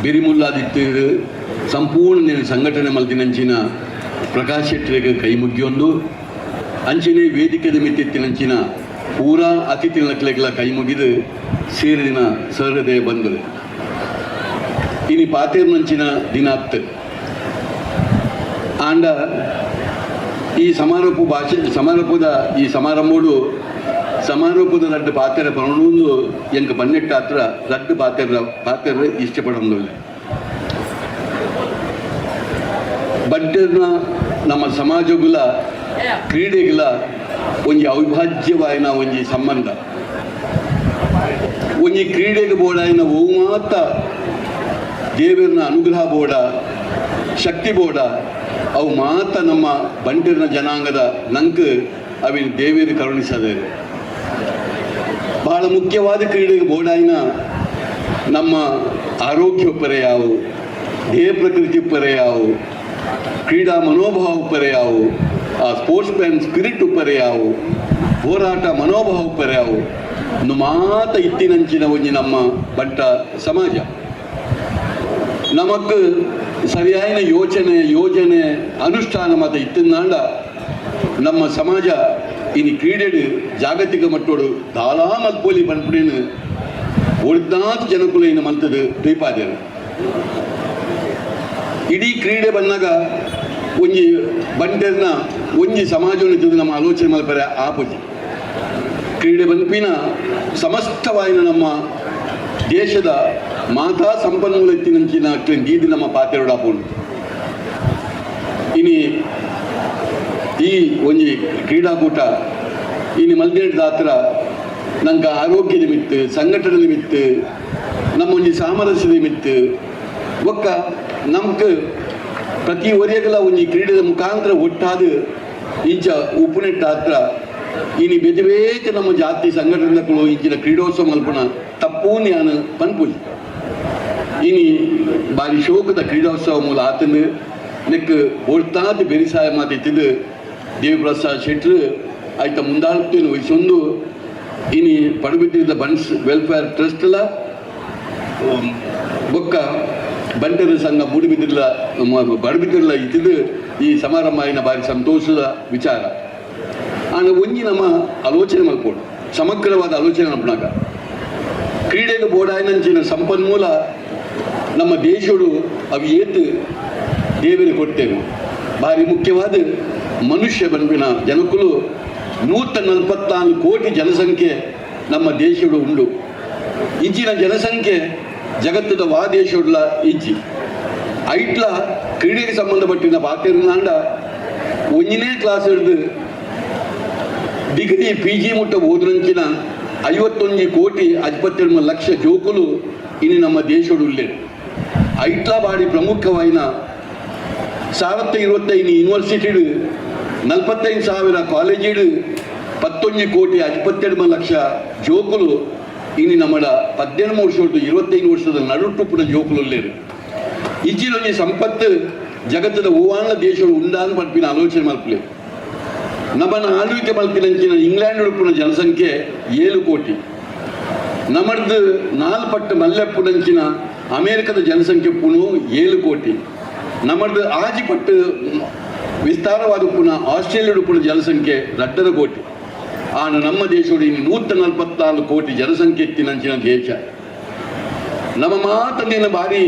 ಬೆರಿಮುಲ್ಲಾದಿತ್ತು ಸಂಪೂರ್ಣ ಸಂಘಟನೆ ಮಲ್ತಿನಂಚಿನ ಪ್ರಕಾಶ್ ಶೆಟ್ಟರಿಗೆ ಕೈ ಮುಗಿಯೊಂದು ಅಂಚನೆ ವೇದಿಕೆದ ಮಿತ್ತಿತ್ತಿನಂಚಿನ ಪೂರಾ ಅತಿಥಿ ನಕ್ಲೆಗಳ ಕೈ ಮುಗಿದು ಸೇರಿನ ಸಹೃದಯ ಬಂದರು ಇನಿ ಪಾತೇರ್ನಂಚಿನ ದಿನಾತ್ ಆಂಡ ಈ ಸಮಾರೋಪದ ಈ ಸಮಾರೋಪದ ರಡ್ಡು ಪಾತ್ರ ಪರಣೊಂದು ಎಂಕ ಬನ್ನೆಟ್ಟ ಹತ್ರ ರಡ್ಡು ಪಾತ್ರ ಇಷ್ಟಪಡೋದಿಲ್ಲ ಬಡ್ಡರ್ನ ನಮ್ಮ ಸಮಾಜಗಳ ಕ್ರೀಡೆಗಳ ಒಂಜಿ ಅವಿಭಾಜ್ಯವಾಯಿನ ಒಂಜಿ ಸಂಬಂಧ ಒಂಜಿ ಕ್ರೀಡೆಗೆ ಬೋಡಾಯಿನ ಓ ಮಾತ ದೇವರನ ಅನುಗ್ರಹ ಬೋಡ ಶಕ್ತಿ ಬೋಡ ಅವು ಮಾತ ನಮ್ಮ ಬಂಟಿರ್ನ ಜನಾಂಗದ ನಂಕ ಅವಿನ ದೇವಿಯರು ಕರುಣಿಸದೆ ಬಹಳ ಮುಖ್ಯವಾದ ಕ್ರೀಡೆಗೆ ಬೋಡಾಯಿನ ನಮ್ಮ ಆರೋಗ್ಯ ಪರೆ ಯಾವು ದೇಹ ಪ್ರಕೃತಿ ಪರೆ ಯಾವು ಕ್ರೀಡಾ ಮನೋಭಾವ ಪರೆ ಯಾವು ಆ ಸ್ಪೋರ್ಟ್ಸ್ ಮ್ಯಾನ್ ಸ್ಪಿರಿಟ್ ಪರೆ ಯಾವು ಹೋರಾಟ ಮನೋಭಾವ ಪರೆ ಯಾವು ಮಾತ ಇತ್ತಿನಂಚಿನ ಒಂಜಿ ನಮ್ಮ ಬಂಟ ಸಮಾಜ ನಮಕ್ ಸರಿಯಾದ ಯೋಜನೆ ಅನುಷ್ಠಾನ ಮತ್ತು ಇತ್ತಿನಾಂಡ ನಮ್ಮ ಸಮಾಜ ಇನ್ನು ಕ್ರೀಡೆಡು ಜಾಗತಿಕ ಮಟ್ಟೋಡು ದಾಳಾ ಮಲ್ಪೋಲಿ ಬಂದ್ಬಿಡೇನು ಒಡ್ದಾತ್ ಜನಕುಲ ಇನ್ನು ಮಂತದು ದೀಪಾದ್ಯರು ಇಡೀ ಕ್ರೀಡೆ ಬಂದಾಗ ಒಂಜಿ ಬಂಟೆರ್ನ ಒಂಜಿ ಸಮಾಜವನ್ನು ತಿಳಿದು ನಮ್ಮ ಆಲೋಚನೆ ಮಲ್ಪರೆ ಆಪುಜಿ ಕ್ರೀಡೆ ಬಂಪಿನ ಸಮಸ್ತವಾಯಿನ ನಮ್ಮ ದೇಶದ ಮಾತಾ ಸಂಪನ್ಮೂಲ ಎತ್ತಿನಂಚಿನ ಗೀದಿ ನಮ್ಮ ಪಾತ್ರೆಡಾಪುಂಡು ಇನಿ ಈ ಒಂಜಿ ಕ್ರೀಡಾಕೂಟ ಇನ್ನು ಮಲ್ದೇಡ್ ದಾತ್ರ ನಂಗೆ ಆರೋಗ್ಯ ನಿಮಿತ್ತ ಸಂಘಟನೆ ನಿಮಿತ್ತ ನಮ್ಮ ಒಂಜಿ ಸಾಮರಸ್ಯ ನಿಮಿತ್ತ ಒಕ್ಕ ನಮ್ಗೆ ಪ್ರತಿ ಒರೆಯಗಲ ಒಂಜಿ ಕ್ರೀಡೆದ ಮುಖಾಂತರ ಒಟ್ಟಾದ ಇಂಚ ಉಪ್ಪುನೆಟ್ಟ ಹತ್ರ ಇನಿ ಬೆದವೇತ ನಮ್ಮ ಜಾತಿ ಸಂಘಟನೆಗಳು ಇಂಚಿನ ಕ್ರೀಡೋತ್ಸವ ಮಲ್ಪನ ತಪ್ಪು ನಾನು ಪನ್ಪುಜಿ ಇನಿ ಬಾರಿ ಶೋಕದ ಕ್ರೀಡೋತ್ಸವ ಮೂಲ ಆತಂದು ನೆಕ್ ಒಳ್ತಾದ ಬೆರಿಸಾಯ ಮಾತಿದ್ದು ದೇವಿಪ್ರಸಾದ್ ಶೆಟ್ರು ಆಯ್ತ ಮುಂದಾಳ್ತೇನು ವಹಿಸೊಂದು ಇನಿ ಪಡುಬಿದ್ದ ಬನ್ಸ್ ವೆಲ್ಫೇರ್ ಟ್ರಸ್ಟ್ಲ ಬೊಕ್ಕ ಬಂಟರ ಸಂಘ ಮೂಡುಬಿದಿರ್ಲ ಬಡಬಿದಿರ್ಲ ಇದ್ದಿದ್ದು ಈ ಸಮಾರಂಭ ಆಯ್ನ ಭಾರಿ ಸಂತೋಷದ ವಿಚಾರ. ಆಗ ಒಂಜಿ ನಮ್ಮ ಆಲೋಚನೆ ಮಾಡ್ಕೊಂಡು ಸಮಗ್ರವಾದ ಆಲೋಚನೆ ನಮ್ಮನಾಗ ಕ್ರೀಡೆಗೆ ಬೋಡಾಯನಂಚಿನ ಸಂಪನ್ಮೂಲ ನಮ್ಮ ದೇಶಡು ಅವು ಏತು ದೇವರಿಗೆ ಕೊಡ್ತೇವೆ. ಭಾರಿ ಮುಖ್ಯವಾದ ಮನುಷ್ಯ ಬಂಪಿನ ಜನಕುಲು 144 ಕೋಟಿ ಜನಸಂಖ್ಯೆ ನಮ್ಮ ದೇಶಡು ಉಂಡು. ಇಜ್ಜಿನ ಜನಸಂಖ್ಯೆ ಜಗತ್ತದ ವಾ ದೇಶಡ್ಲ ಇಜ್ಜಿ ಐಟ್ಲ ಕ್ರೀಡೆಗೆ ಸಂಬಂಧಪಟ್ಟಿನ ಪಾತಿರ್ನಾಂಡ 1ನೇ ಕ್ಲಾಸ್ ಹಿಡಿದು ಡಿಗ್ರಿ PG ಮುಟ್ಟ ಓದ್ರಂಚಿನ 51 ಕೋಟಿ 52 ಲಕ್ಷ ಜೋಕುಲು ಇನ್ನು ನಮ್ಮ ದೇಶಡು ಉಳ್ಳೇ. ಐಟ್ಲ ಬಾಡಿ ಪ್ರಮುಖವಾಯಿನ 1025 ಯೂನಿವರ್ಸಿಟಿಡು 45,000 ಕಾಲೇಜಿಡು 11 ಕೋಟಿ 52 ಲಕ್ಷ ಜೋಕುಲು ಇನ್ನು ನಮ್ಮ 18 ವರ್ಷ 25 ವರ್ಷದ ನಡುಟುಪ್ಪುನ ಜೋಕುಲುಳ್ಳೇರು. ಇಜ್ಜಿನೊಂದು ಸಂಪತ್ತು ಜಗತ್ತದ ಹೂವಾಣ ದೇಶಗಳು ಉಂಡಾನ್ ಪಡ್ಪಿನ ಆಲೋಚನೆ ಮಲ್ಪಲೆ. ನಮ್ಮನ್ನು ಆಳ್ವಿಕೆ ಮಲ್ಪಿನಂಚಿನ ಇಂಗ್ಲೆಂಡ್ ಉಡುಪಿನ ಜನಸಂಖ್ಯೆ 7 ಕೋಟಿ. ನಮ್ಮದು 4 ಪಟ್ಟು ಮಲ್ಲೆಪ್ಪುನಂಚಿನ ಅಮೇರಿಕದ ಜನಸಂಖ್ಯೆ ಪುನು 7 ಕೋಟಿ. ನಮ್ಮದು ಆಜಿ ಪಟ್ಟು ವಿಸ್ತಾರವಾದ ಪುನ ಆಸ್ಟ್ರೇಲಿಯಾ ಉಡುಪಿನ ಜನಸಂಖ್ಯೆ 2 ಕೋಟಿ. ಆನ ನಮ್ಮ ದೇಶಗಳು ಇನ್ನು 144 ಕೋಟಿ ಜನಸಂಖ್ಯೆ ಎತ್ತಿನಂಚಿನ ದೇಶ. ನಮ್ಮ ಮಾತಂದಿನ ಭಾರಿ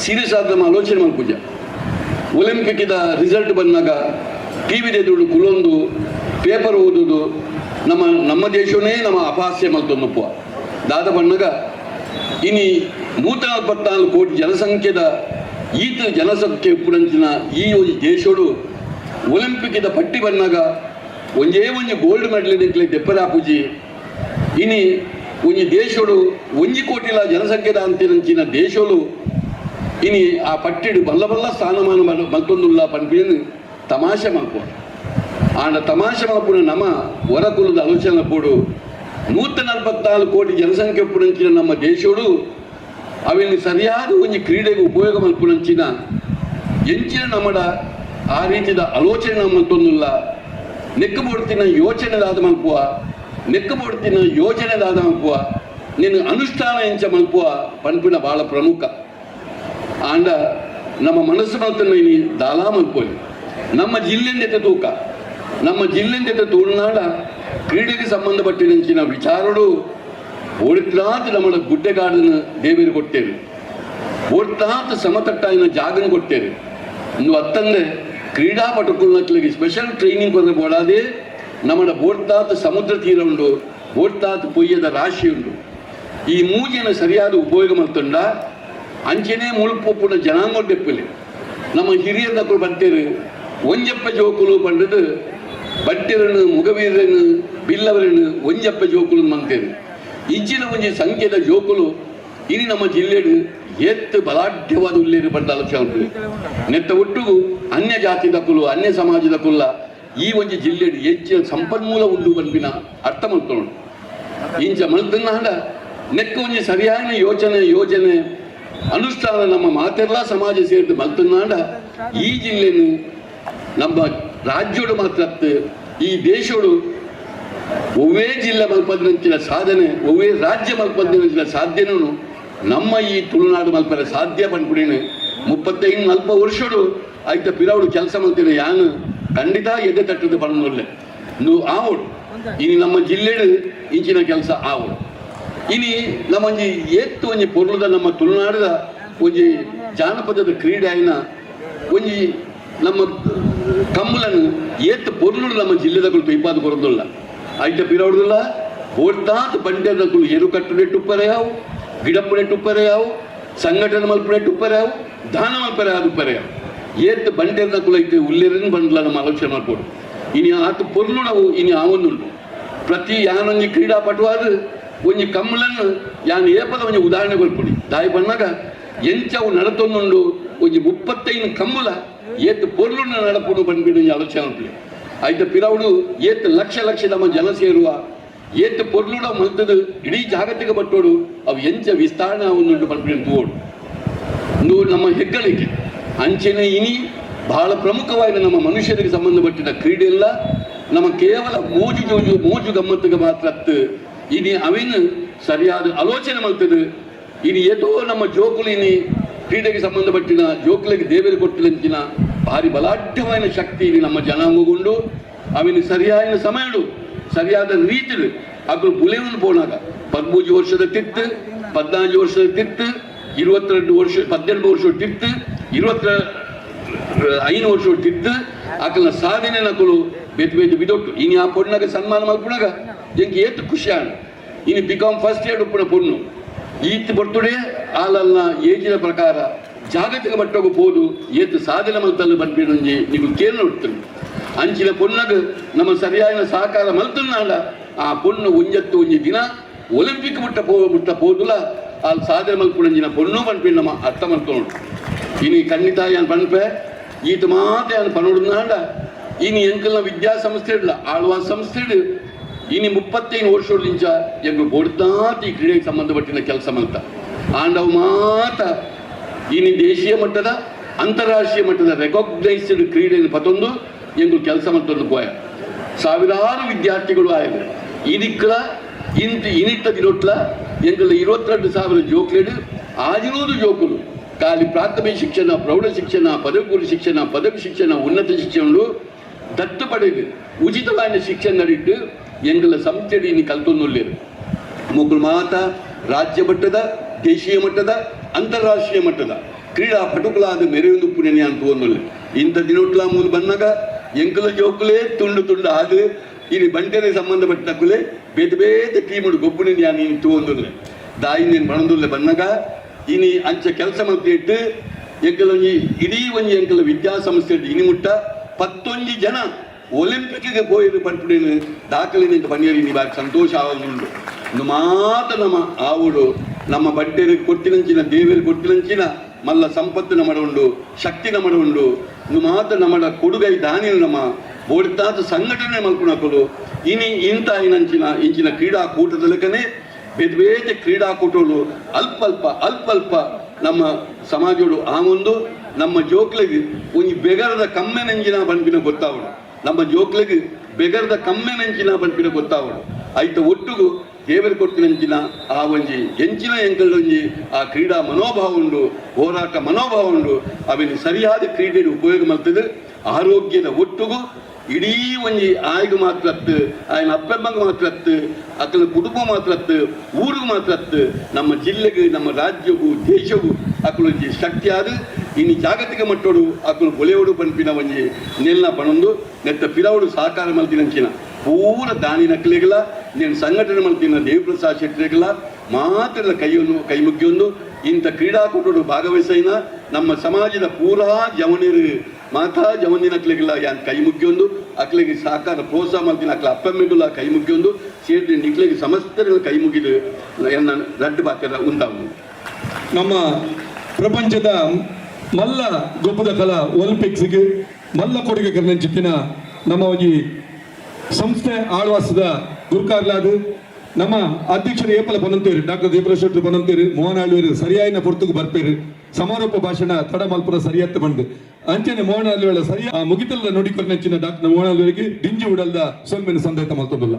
ಸೀರಿಯಸ್ ಆದ ನಮ್ಮ ಆಲೋಚನೆ ಮಾಡ್ಪೂಜ. ಒಲಿಂಪಿಕ್ಕಿದ ರಿಸಲ್ಟ್ ಬಂದಾಗ TV ಎದುರು ಕುಲೊಂದು ಪೇಪರ್ ಓದೋದು ನಮ್ಮ ದೇಶವೇ ನಮ್ಮ ಅಪಹಾಸ್ಯ ಮಲ್ತೊಂದಪ್ಪ ದಾದ ಬಣ್ಣಗ ಇನ್ನು 144 ಕೋಟಿ ಜನಸಂಖ್ಯೆದ ಈತ ಜನಸಂಖ್ಯೆ ಉಪ್ಪುನಂಚಿನ ಈ ಒಂದು ದೇಶಗಳು ಒಲಿಂಪಿಕ್ಕಿದ ಪಟ್ಟಿ ಬಂದಾಗ ಒಂದೇ ಒಂದು ಗೋಲ್ಡ್ ಮೆಡಲ್ ದೆಪ್ಪರಾಪುಜಿ ಇನ್ನು ಒಂದು ದೇಶಗಳು 1 ಕೋಟಿಲ ಜನಸಂಖ್ಯೆದ ಅಂತಿನಂಚಿನ ದೇಶಗಳು ಇನ್ನು ಆ ಪಟ್ಟಿಡು ಬಲ್ಲ ಬಲ್ಲ ಸ್ಥಾನಮಾನ ಮಲ್ತೊಂದುಲ್ಲ ಪನ್ಪಿಯನ್ನು ತಮಾಷೆ ಮಾಡ್ಕೊ. ಆಂಡ ತಮಾಷೆ ಮಾಡ್ಪುಣ ನಮ್ಮ ಹೊರಕುಲದ ಆಲೋಚನೆ ಪೋಡು 144 ಕೋಟಿ ಜನಸಂಖ್ಯೆ ಉಪ್ಪುನಂಚಿನ ನಮ್ಮ ದೇಶಗಳು ಅವಿನ ಸರಿಯಾದ ಒಂದು ಕ್ರೀಡೆಗೆ ಉಪಯೋಗ ಮಲ್ಪುನಂಚಿನ ಎಂಚಿನ ನಮ್ಮಡ ಆ ರೀತಿಯ ಆಲೋಚನೆ ನಮ್ಮಂತೊಂದಿಲ್ಲ. ನೆಕ್ಕಬೋಡ್ತಿನ ಯೋಚನೆದಾದ ಮಲ್ಪುವ ನೆಕ್ಕಬೋಡ್ತಿನ ಯೋಜನೆದಾದ ಮಲ್ಪುವ ನಿನ್ನ ಅನುಷ್ಠಾನ ಎಂಚ ಮಲ್ಪುವ ಪನ್ಪಿನ ಭಾಳ ಪ್ರಮುಖ. ಆಂಡ ನಮ್ಮ ಮನಸ್ಸು ಮಲ್ತನ ಇನಿ ದಾಲಾ ಮಲ್ಪೋಲಿ ನಮ್ಮ ಜಿಲ್ಲೆಂದೆತ ತೂಕ ನಮ್ಮ ಜಿಲ್ಲೆಂದೆತ ತುಳುನಾಡ ಕ್ರೀಡೆಗೆ ಸಂಬಂಧಪಟ್ಟಿನ ವಿಚಾರಗಳು ಓಡಿತಾತ್ ನಮ್ಮ ಗುಡ್ಡೆಗಾಡನ್ನು ದೇವಿರು ಕೊಟ್ಟೇವೆ. ಓಡ್ತಾತ್ ಸಮತಟ್ಟಾಯಿನ ಜಾಗನ ಕೊಟ್ಟೇವೆ. ಒಂದು ಅತ್ತಂದೆ ಕ್ರೀಡಾಪಟುಗಳಿಗೆ ಸ್ಪೆಷಲ್ ಟ್ರೈನಿಂಗ್ ಬಂದರೆ ಬೋಡಾದೆ ನಮ್ಮ ಬೋಡ್ತಾತ್ ಸಮುದ್ರ ತೀರ ಉಂಡು, ಬೋಡ್ತಾತ್ ಪೊಯ್ಯದ ರಾಶಿ ಉಂಡು. ಈ ಮೂಜಿನ ಸರಿಯಾದ ಉಪಯೋಗ ಮಾಡ್ತಂಡ ಅಂಚೆನೇ ಮುಳುಪೊಪ್ಪುನ ಜನಾಂಗೊಡ್ಡೆಪ್ಪಲಿ ನಮ್ಮ ಹಿರಿಯರಕ್ಕೂ ಬಟ್ಟೆರು ಒಂಜಪ್ಪ ಜೋಕುಲು ಪಂಡದು ಬಟ್ಟೆರನ್ನು ಮುಗವೀರನ್ನು ಬಿಲ್ಲವರನ್ನು ಒಂಜಪ್ಪ ಜೋಕುಲು ಮಂತೇರು. ಇಜ್ಜಿನ ಒಂಜಿ ಸಂಖ್ಯೆದ ಜೋಕುಲು ಇನ್ನು ನಮ್ಮ ಜಿಲ್ಲೆಡು ಎತ್ತು ಬಲಾಢ್ಯವಾದ ಉಲ್ಲೇರು ಪಂಡ ಆಲೋಚನೆ ನೆತ್ತ ಒಟ್ಟಿಗೂ ಅನ್ಯ ಜಾತಿದ ಕುಲು ಅನ್ಯ ಸಮಾಜದ ಕುಲ್ಲ ಈ ಒಂದು ಜಿಲ್ಲೆಡು ಹೆಚ್ಚಿನ ಸಂಪನ್ಮೂಲ ಉಂಡು ಬಂಪಿನ ಅರ್ಥ ಮಾಡ್ಕೊಂಡು ಇಂಚ ಮಲ್ತನ್ನ ಹಂಡ ನೆಕ್ಕ ಒಂಜಿ ಸರಿಯಾದ ಯೋಜನೆ ಅನುಷ್ಠಾನ ನಮ್ಮ ಮಾತೆಲ್ಲ ಸಮಾಜ ಸೇರಿದು ಮಲ್ತನ್ನಾಂಡ ಈ ಜಿಲ್ಲೆನು ನಮ್ಮ ರಾಜ್ಯೋಡು ಮಾತ್ರ ಈ ದೇಶೋಡು ಒವ್ವೇ ಜಿಲ್ಲೆ ಮಲ್ಪದಿನಂಚಿನ ಸಾಧನೆ ಒವ್ವೇ ರಾಜ್ಯ ಮಲ್ಪದಿನಂಚಿನ ಸಾಧ್ಯನೂ ನಮ್ಮ ಈ ತುಳುನಾಡು ಮಲ್ಪರ ಸಾಧ್ಯ ಪಂಡ್ಬಿಡೀನು 35-40 ವರ್ಷಡು ಆಯ್ತ ಪಿರವಡು ಕೆಲಸ ಮಾಡ್ತೀನಿ ಯಾನು ಖಂಡಿತ ಎದೆ ತಟ್ಟದ ಪಣ್ಣೊಲ್ಲೆ ನೀವು ಆವಡು ಇನ್ನು ನಮ್ಮ ಜಿಲ್ಲೆಡು ಇಂಚಿನ ಕೆಲಸ ಆವಡು ಇನಿ ನಮ್ಮಂಜಿ ಏತ್ತು ಒಂಜಿ ಪೊರ್ಲುದ ನಮ್ಮ ತುಳುನಾಡದ ಒಂಜಿ ಜಾನಪದದ ಕ್ರೀಡೆ ಆಯ್ನ ಒಂಜಿ ನಮ್ಮ ಕಮ್ಮಲನ್ನು ಏತ್ತು ಪೊರ್ಲುಡು ನಮ್ಮ ಜಿಲ್ಲೆದಗಳು ತುಯ್ಪಾದ ಕೊರದಿಲ್ಲ ಆಯ್ತ ಪಿರವಡುದಿಲ್ಲ ಓಡ್ತಾತ್ ಬಂಡೆದಗಳು ಎರು ಕಟ್ಟುನೆಟ್ಟುಪ್ಪರೆಯಾವು ಗಿಡಪ್ಪುನೆಟ್ಟುಪ್ಪರೆಯಾವು ಸಂಘಟನೆ ಮಲ್ಪುನೆಟ್ಟುಪ್ಪರೆಯಾವು ದಾನ ಮಲ್ಪರೆಯಾದುಪ್ಪರೆಯಾವು ಏತ್ತು ಬಂಡೆದಗಳು ಐತೆ ಉಲ್ಲೇರನ್ನು ಬಂದ್ಲ ನಮ್ಮ ಆಲೋಚನೆ ಮಾಡ್ಕೊಡು ಇನಿ ಆತು ಪೊರ್ಲುಡವು ಇನಿ ಆವೊಂದುಂಟು ಪ್ರತಿ ಯಾನೊಂಜಿ ಕ್ರೀಡಾಪಟುವಾದ ಒಂಜಿ ಕಮ್ಮಲನ್ನು ಯಾನು ಏಪದ ಒಂಜಿ ಉದಾಹರಣೆ ಕೊಲ್ಪುಡಿ ದಾಯಿ ಬಣ್ಣಾಗ ಎಂಚವು ನಡತೊಂದುಂಡು ಒಂಜಿ 35 ಕಮ್ಮಲ ಏತ್ತು ಪೊರ್ಲುನ ನಡಪುಡು ಬಂದ್ಬಿಡು ಆಲೋಚನೆ ಮಾಡ್ತೀವಿ ಆಯ್ತು ಪಿರವಡು ಏತ್ತು ಲಕ್ಷ ನಮ್ಮ ಜನ ಸೇರುವ ಏತ್ತು ಪೊರ್ಲುಡ ಮಲ್ತದು ಇಡೀ ಜಾಗತಿಕ ಬಟ್ಟೋಡು ಅವು ಎಂಚ ವಿಸ್ತರಣೆ ಅವನ್ನುಂಡು ಬಂದ್ಬಿಡು ತೋಡು ನಮ್ಮ ಹೆಗ್ಗಳಿಕೆ ಅಂಚೆನೆ ಇನಿ ಬಹಳ ಪ್ರಮುಖವಾಗಿ ನಮ್ಮ ಮನುಷ್ಯರಿಗೆ ಸಂಬಂಧಪಟ್ಟಿದ ಕ್ರೀಡೆ ಇಲ್ಲ ನಮ್ಮ ಕೇವಲ ಮೋಜು ಗಮ್ಮತ್ತಿಗೆ ಮಾತ್ರ ಇನಿ ಅವೇನು ಸರಿಯಾದ ಆಲೋಚನೆ ಮಾಡ್ತದೆ ಇನಿ ಏತೋ ನಮ್ಮ ಜೋಕುಲು ಇನಿ ಕ್ರೀಡೆಗೆ ಸಂಬಂಧಪಟ್ಟಿನ ಜೋಕ್ಲೆಗೆ ದೇವರು ಕೊಟ್ಟಿನ ಭಾರಿ ಬಲಾಢ್ಯమైన ಶಕ್ತಿ ನಮ್ಮ ಜನಾಂಗಗೊಂಡು ಅವಿನ ಸರಿಯಾದ ಸಮಯಡು ಸರಿಯಾದ ರೀತಿಲು ಅಗಳು ಬುಲೆವನ್ನು ಪೋನಾಗ 13 ವರ್ಷದ ತಿತ್ತು 14 ವರ್ಷದ ತಿತ್ತು 22 ವರ್ಷ 12 ವರ್ಷದ ತಿತ್ತು 25 ವರ್ಷದ ತಿತ್ತು ಅಕಲ್ನ ಸಾಧನೆ ನಕಲು ಬೇತೆ ಬೇತೆ ಬಿದೊಟ್ಟು ಇನಿ ಆ ಪೊಣ್ಣಾಗ ಸನ್ಮಾನ ಮಲ್ಪುನಾಗ ಎಂಗೆ ಏತು ಖುಷಿ ಆಣ ಇನಿ ಬಿಕಾಮ್ ಫಸ್ಟ್ ಇಯರ್ ಉಪ್ಪುನ ಪೊಣ್ಣು ಈತ್ ಬರ್ತುಡೆ ಆಲಲ್ನ ಏಜಿನ ಪ್ರಕಾರ ಜಾಗತಿಕ ಮಟ್ಟಕ್ಕೆ ಹೋದು ಏತು ಸಾಧನೆ ಮಲ್ತಲ್ಲಿ ಬಂದ್ಬಿಡಂಜಿ ನೀವು ಕೇಳಿ ನೋಡ್ತೀನಿ ಅಂಚಿನ ಪೊಣ್ಣಗ ನಮ್ಮ ಸರಿಯಾದ ಸಹಕಾರ ಮಲ್ತನಾಡ ಆ ಪೊಣ್ಣು ಒಂಜತ್ತು ಒಂಜಿ ದಿನ ಒಲಿಂಪಿಕ್ ಮುಟ್ಟ ಪೋದುಲ ಅಲ್ಲಿ ಸಾಧನೆ ಮಲ್ಪುಡಂಜಿನ ಪೊಣ್ಣು ಪನ್ಪಿ ನಮ್ಮ ಅರ್ಥ ಮಲ್ಕೊಂಡು ಇನಿ ಖಂಡಿತ ಏನು ಪನ್ಪೆ ಈತ ಮಾತ ಏನು ಪನೋಡ್ನಾಡ ಇನಿ ಎಂಕಲ್ನ ವಿದ್ಯಾಸಂಸ್ಥೆ ಇಡಲ ಆಳ್ವಾ ಸಂಸ್ಥೆ ಇಡು ಇನಿ 35 ವರ್ಷದಿಂದ ಎಂಗು ಬೋಡ್ತಾತಿ ಕ್ರೀಡೆಗೆ ಸಂಬಂಧಪಟ್ಟಿನ ಕೆಲಸ ಮಲ್ತ ಆಂಡವ್ ಮಾತ ಇನಿ ದೇಶೀಯ ಮಟ್ಟದ ಅಂತಾರಾಷ್ಟ್ರೀಯ ಮಟ್ಟದ ರೆಕಾಗ್ನೈಸ್ಡ್ ಕ್ರೀಡೆಯನ್ನು ಪತೊಂದು ಎಂಗು ಕೆಲಸ ಮತ್ತೊಂದು ಗೋಯ ಸಾವಿರಾರು ವಿದ್ಯಾರ್ಥಿಗಳು ಆಯ್ತು ಇದಕ್ಕಲ ಇನಿಟ್ಟ ದಿನೊಟ್ಲ ಎಂಗಲ 22,000 ಜೋಕ್ಲೆಡು ಆಜಿರೋದು ಜೋಕುಲು ಖಾಲಿ ಪ್ರಾಥಮಿಕ ಶಿಕ್ಷಣ ಪ್ರೌಢ ಶಿಕ್ಷಣ ಪದವಿ ಶಿಕ್ಷಣ ಪದವಿ ಶಿಕ್ಷಣ ಉನ್ನತ ಶಿಕ್ಷಣಗಳು ದತ್ತು ಪಡೆದು ಉಚಿತವಾದ ಶಿಕ್ಷಣ ನಡೀತು ಎಂಗಲ ಸಂಸ್ಥೆಡಿ ಇನ್ನು ಕಲ್ತೊಂದುಲ್ಲೇರು ಮುಗುಳು ಮಾತ ರಾಜ್ಯ ಮಟ್ಟದ ದೇಶೀಯ ಮಟ್ಟದ ಅಂತಾರಾಷ್ಟ್ರೀಯ ಮಟ್ಟದ ಕ್ರೀಡಾ ಪಟುಕುಲಾದ ಮೆರೆಯೊಂದು ಪುಣ್ಯ ಅಂತ ಒಂದೊಳ್ಳೆ ಇಂಥ ದಿನೊಟ್ಲ ಮೂಲ ಬಂದಾಗ ಎಂಕಲ ಜೋಕುಲೇ ತುಂಡು ತುಂಡು ಆದು ಇಲ್ಲಿ ಬಂಟೆಗೆ ಸಂಬಂಧಪಟ್ಟಕುಲೇ ಬೇತೆ ಬೇತೆ ಟೀಮುಡು ಗೊಬ್ಬುನಿ ನಾನು ಇಂತು ಒಂದೊಳ್ಳೆ ದಾಯಿ ನೀನು ಬಣದುಲ್ಲೆ ಬಂದಾಗ ಇನಿ ಅಂಚ ಕೆಲಸ ಮಾಡ್ತಿಟ್ಟು ಎಂಕಲ ಇಡೀ ಒಂಜಿ ಎಂಕಲ ವಿದ್ಯಾಸಂಸ್ಥೆ ಇನಿ ಮುಟ್ಟ 11 ಜನ ಒಲಿಂಪಿಕ್ಗೆ ಹೋಯಿರು ಪಂಪುಡಿನ ದಾಖಲೆ ಪನಿಯರಿ ಬಾರಿ ಸಂತೋಷ ಆಗುಂಡು ಒಂದು ಮಾತ್ರ ನಮ್ಮ ಆವುಡು ನಮ್ಮ ಬಟ್ಟೆರಿಗೆ ಕೊಟ್ಟಿನಂಚಿನ ದೇವರಿಗೆ ಕೊಟ್ಟಿನಂಚಿನ ಮಲ್ಲ ಸಂಪತ್ತಿನ ಮಡುಂಡು ಶಕ್ತಿನ ಮಡುಂಡು ಒಂದು ಮಾತ್ರ ನಮ್ಮ ಕೊಡುಗೈ ದಾನಿನ ನಮ್ಮ ಓಡಿತಾದ ಸಂಘಟನೆ ಮಲ್ಪುಣಕಲು ಇನಿ ಇಂಥ ಇಂಚಿನ ಕ್ರೀಡಾಕೂಟದಲ್ಲಕನೇ ಬೇತೆ ಬೇತೆ ಕ್ರೀಡಾಕೂಟಗಳು ಅಲ್ಪ ನಮ್ಮ ಸಮಾಜಗಳು ಆ ಒಂದು ನಮ್ಮ ಜೋಕ್ಲೆಗೆ ಒಂದು ಬೆಗರದ ಕಮ್ಮೆನಂಜಿನ ಬನ್ಪಿನ ಗೊತ್ತಾವಡು ನಮ್ಮ ಜೋಕ್ಲೆಗೆ ಬೆಗರದ ಕಮ್ಮೆನಂಚಿನ ಬನ್ಪಿನ ಗೊತ್ತಾವಡು ಆಯ್ತ ಒಟ್ಟಿಗೂ ದೇವರು ಕೊಟ್ಟಿನಂಚಿನ ಆ ಒಂಜಿ ಎಂಚಿನ ಎಂಕಲ್ಲೊಂಜಿ ಆ ಕ್ರೀಡಾ ಮನೋಭಾವ ಉಂಡು ಹೋರಾಟ ಮನೋಭಾವ ಉಂಡು ಅವಿನ ಸರಿಯಾದ ಕ್ರೀಡೆಗೆ ಉಪಯೋಗ ಮಾಡ್ತದೆ ಆರೋಗ್ಯದ ಒಟ್ಟಿಗೂ ಇಡೀ ಒಂಜಿ ಆಯ್ಗೆ ಮಾತ್ರ ఆయన ಅಪ್ಪೆಮ್ಮಂಗೆ ಮಾತ್ರ ಅಕ್ಕನ ಕುಟುಂಬ ಮಾತ್ರ ಊರಿಗೆ ಮಾತ್ರ ನಮ್ಮ ಜಿಲ್ಲೆಗೆ ನಮ್ಮ ರಾಜ್ಯಗೂ ದೇಶಗೂ ಅಕ್ಕಲೊಂಜಿ ಶಕ್ತಿ ಆದ ಇನ್ನು ಜಾಗತಿಕ ಮಟ್ಟೋಡು ಅಕ್ಕಲು ಬೊಲೆಯೋಡು ಪನ್ಪಿನ ಒಂಜಿ ನೆಲ್ನ ಪಣೊಂದು ನೆತ್ತ ಪಿರವಡು ಸಹಕಾರ ಮಲ್ತಿನಂಚಿನ ಪೂರ ದಾನಿ ನಕ್ಲೆಗಲ నేను ಸಂಘಟನೆ ಮಲ್ತಿನ ದೇವಪ್ರಸಾದ್ ಶೆಟ್ಟಿರೆಗಲ ಮಾತ್ರ ಕೈ ಮುಗ್ಗಿಯೊಂದು ಇಂಥ ಕ್ರೀಡಾಕೂಟೋಡು ಭಾಗವಹಿಸಿನ ನಮ್ಮ ಸಮಾಜದ ಪೂರಾ ಜವನಿರು ಮಾತಾ ಜವನಿನಕ್ಲೆಗಿಲ್ಲ ಯಾನ್ ಕೈ ಮುಗ್ಗಿಯೊಂದು ಅಕ್ಲೆಗೆ ಸಹಕಾರ ಪ್ರೋತ್ಸಾಹ ಮಾಡ್ತೀನಿ ಅಕ್ಲ ಅಪ್ಪಮ್ಮೆಗುಲ್ಲ ಕೈ ಮುಗ್ಗಿಯೊಂದು ಸೇರಿ ನಿಕ್ಲೆಗೆ ಸಮಸ್ತ ಕೈ ಮುಗಿದು ಎನ್ನ ರಡ್ಡು ಬಾಕ್ಯದ ಉಂಟಾವು ನಮ್ಮ ಪ್ರಪಂಚದ ಮಲ್ಲ ಗೊಬ್ಬದ ಕಲಾ ಒಲಿಂಪಿಕ್ಸ್ಗೆ ಮಲ್ಲ ಕೊಡುಗೆ ಕರ್ನಂಚಿತ್ತಿನ ನಮ್ಮ ಒಂದು ಸಂಸ್ಥೆ ಆಳ್ವಾಸದ ಗುರುಕಾರ್ಲಾದು ನಮ್ಮ ಅಧ್ಯಕ್ಷರು ಏಪಲ ಪನಂತೇರು ಡಾಕ್ಟರ್ ದೇವರಾಜ್ ಪನಂತೇರು ಮೋಹನ್ ಆಳ್ವೇರು ಸರಿಯಾಯಿನ ಪೊರ್ತುಕು ಬರ್ಪೇರು ಸಮಾರೋಪ ಭಾಷಣ ತಡ ಮಲ್ಪುರ ಸರಿಯತ್ತ ಬಂದು ಅಂಚನೆ ಮೋಹನ್ ಆಳ್ವೇಳ ಸರಿಯ ಮುಗಿತಲ್ಲ ನೋಡಿಕೊರ್ನೆಚ್ಚಿನ ಡಾಕ್ಟರ್ ಮೋಹನ್ ಆಳ್ವೇರಿಗೆ ಡಿಂಜಿ ಉಡಲ್ದ ಸೊಲ್ಮೆನ ಸಂದೇತ ಮಲ್ತೊಂದಿಲ್ಲ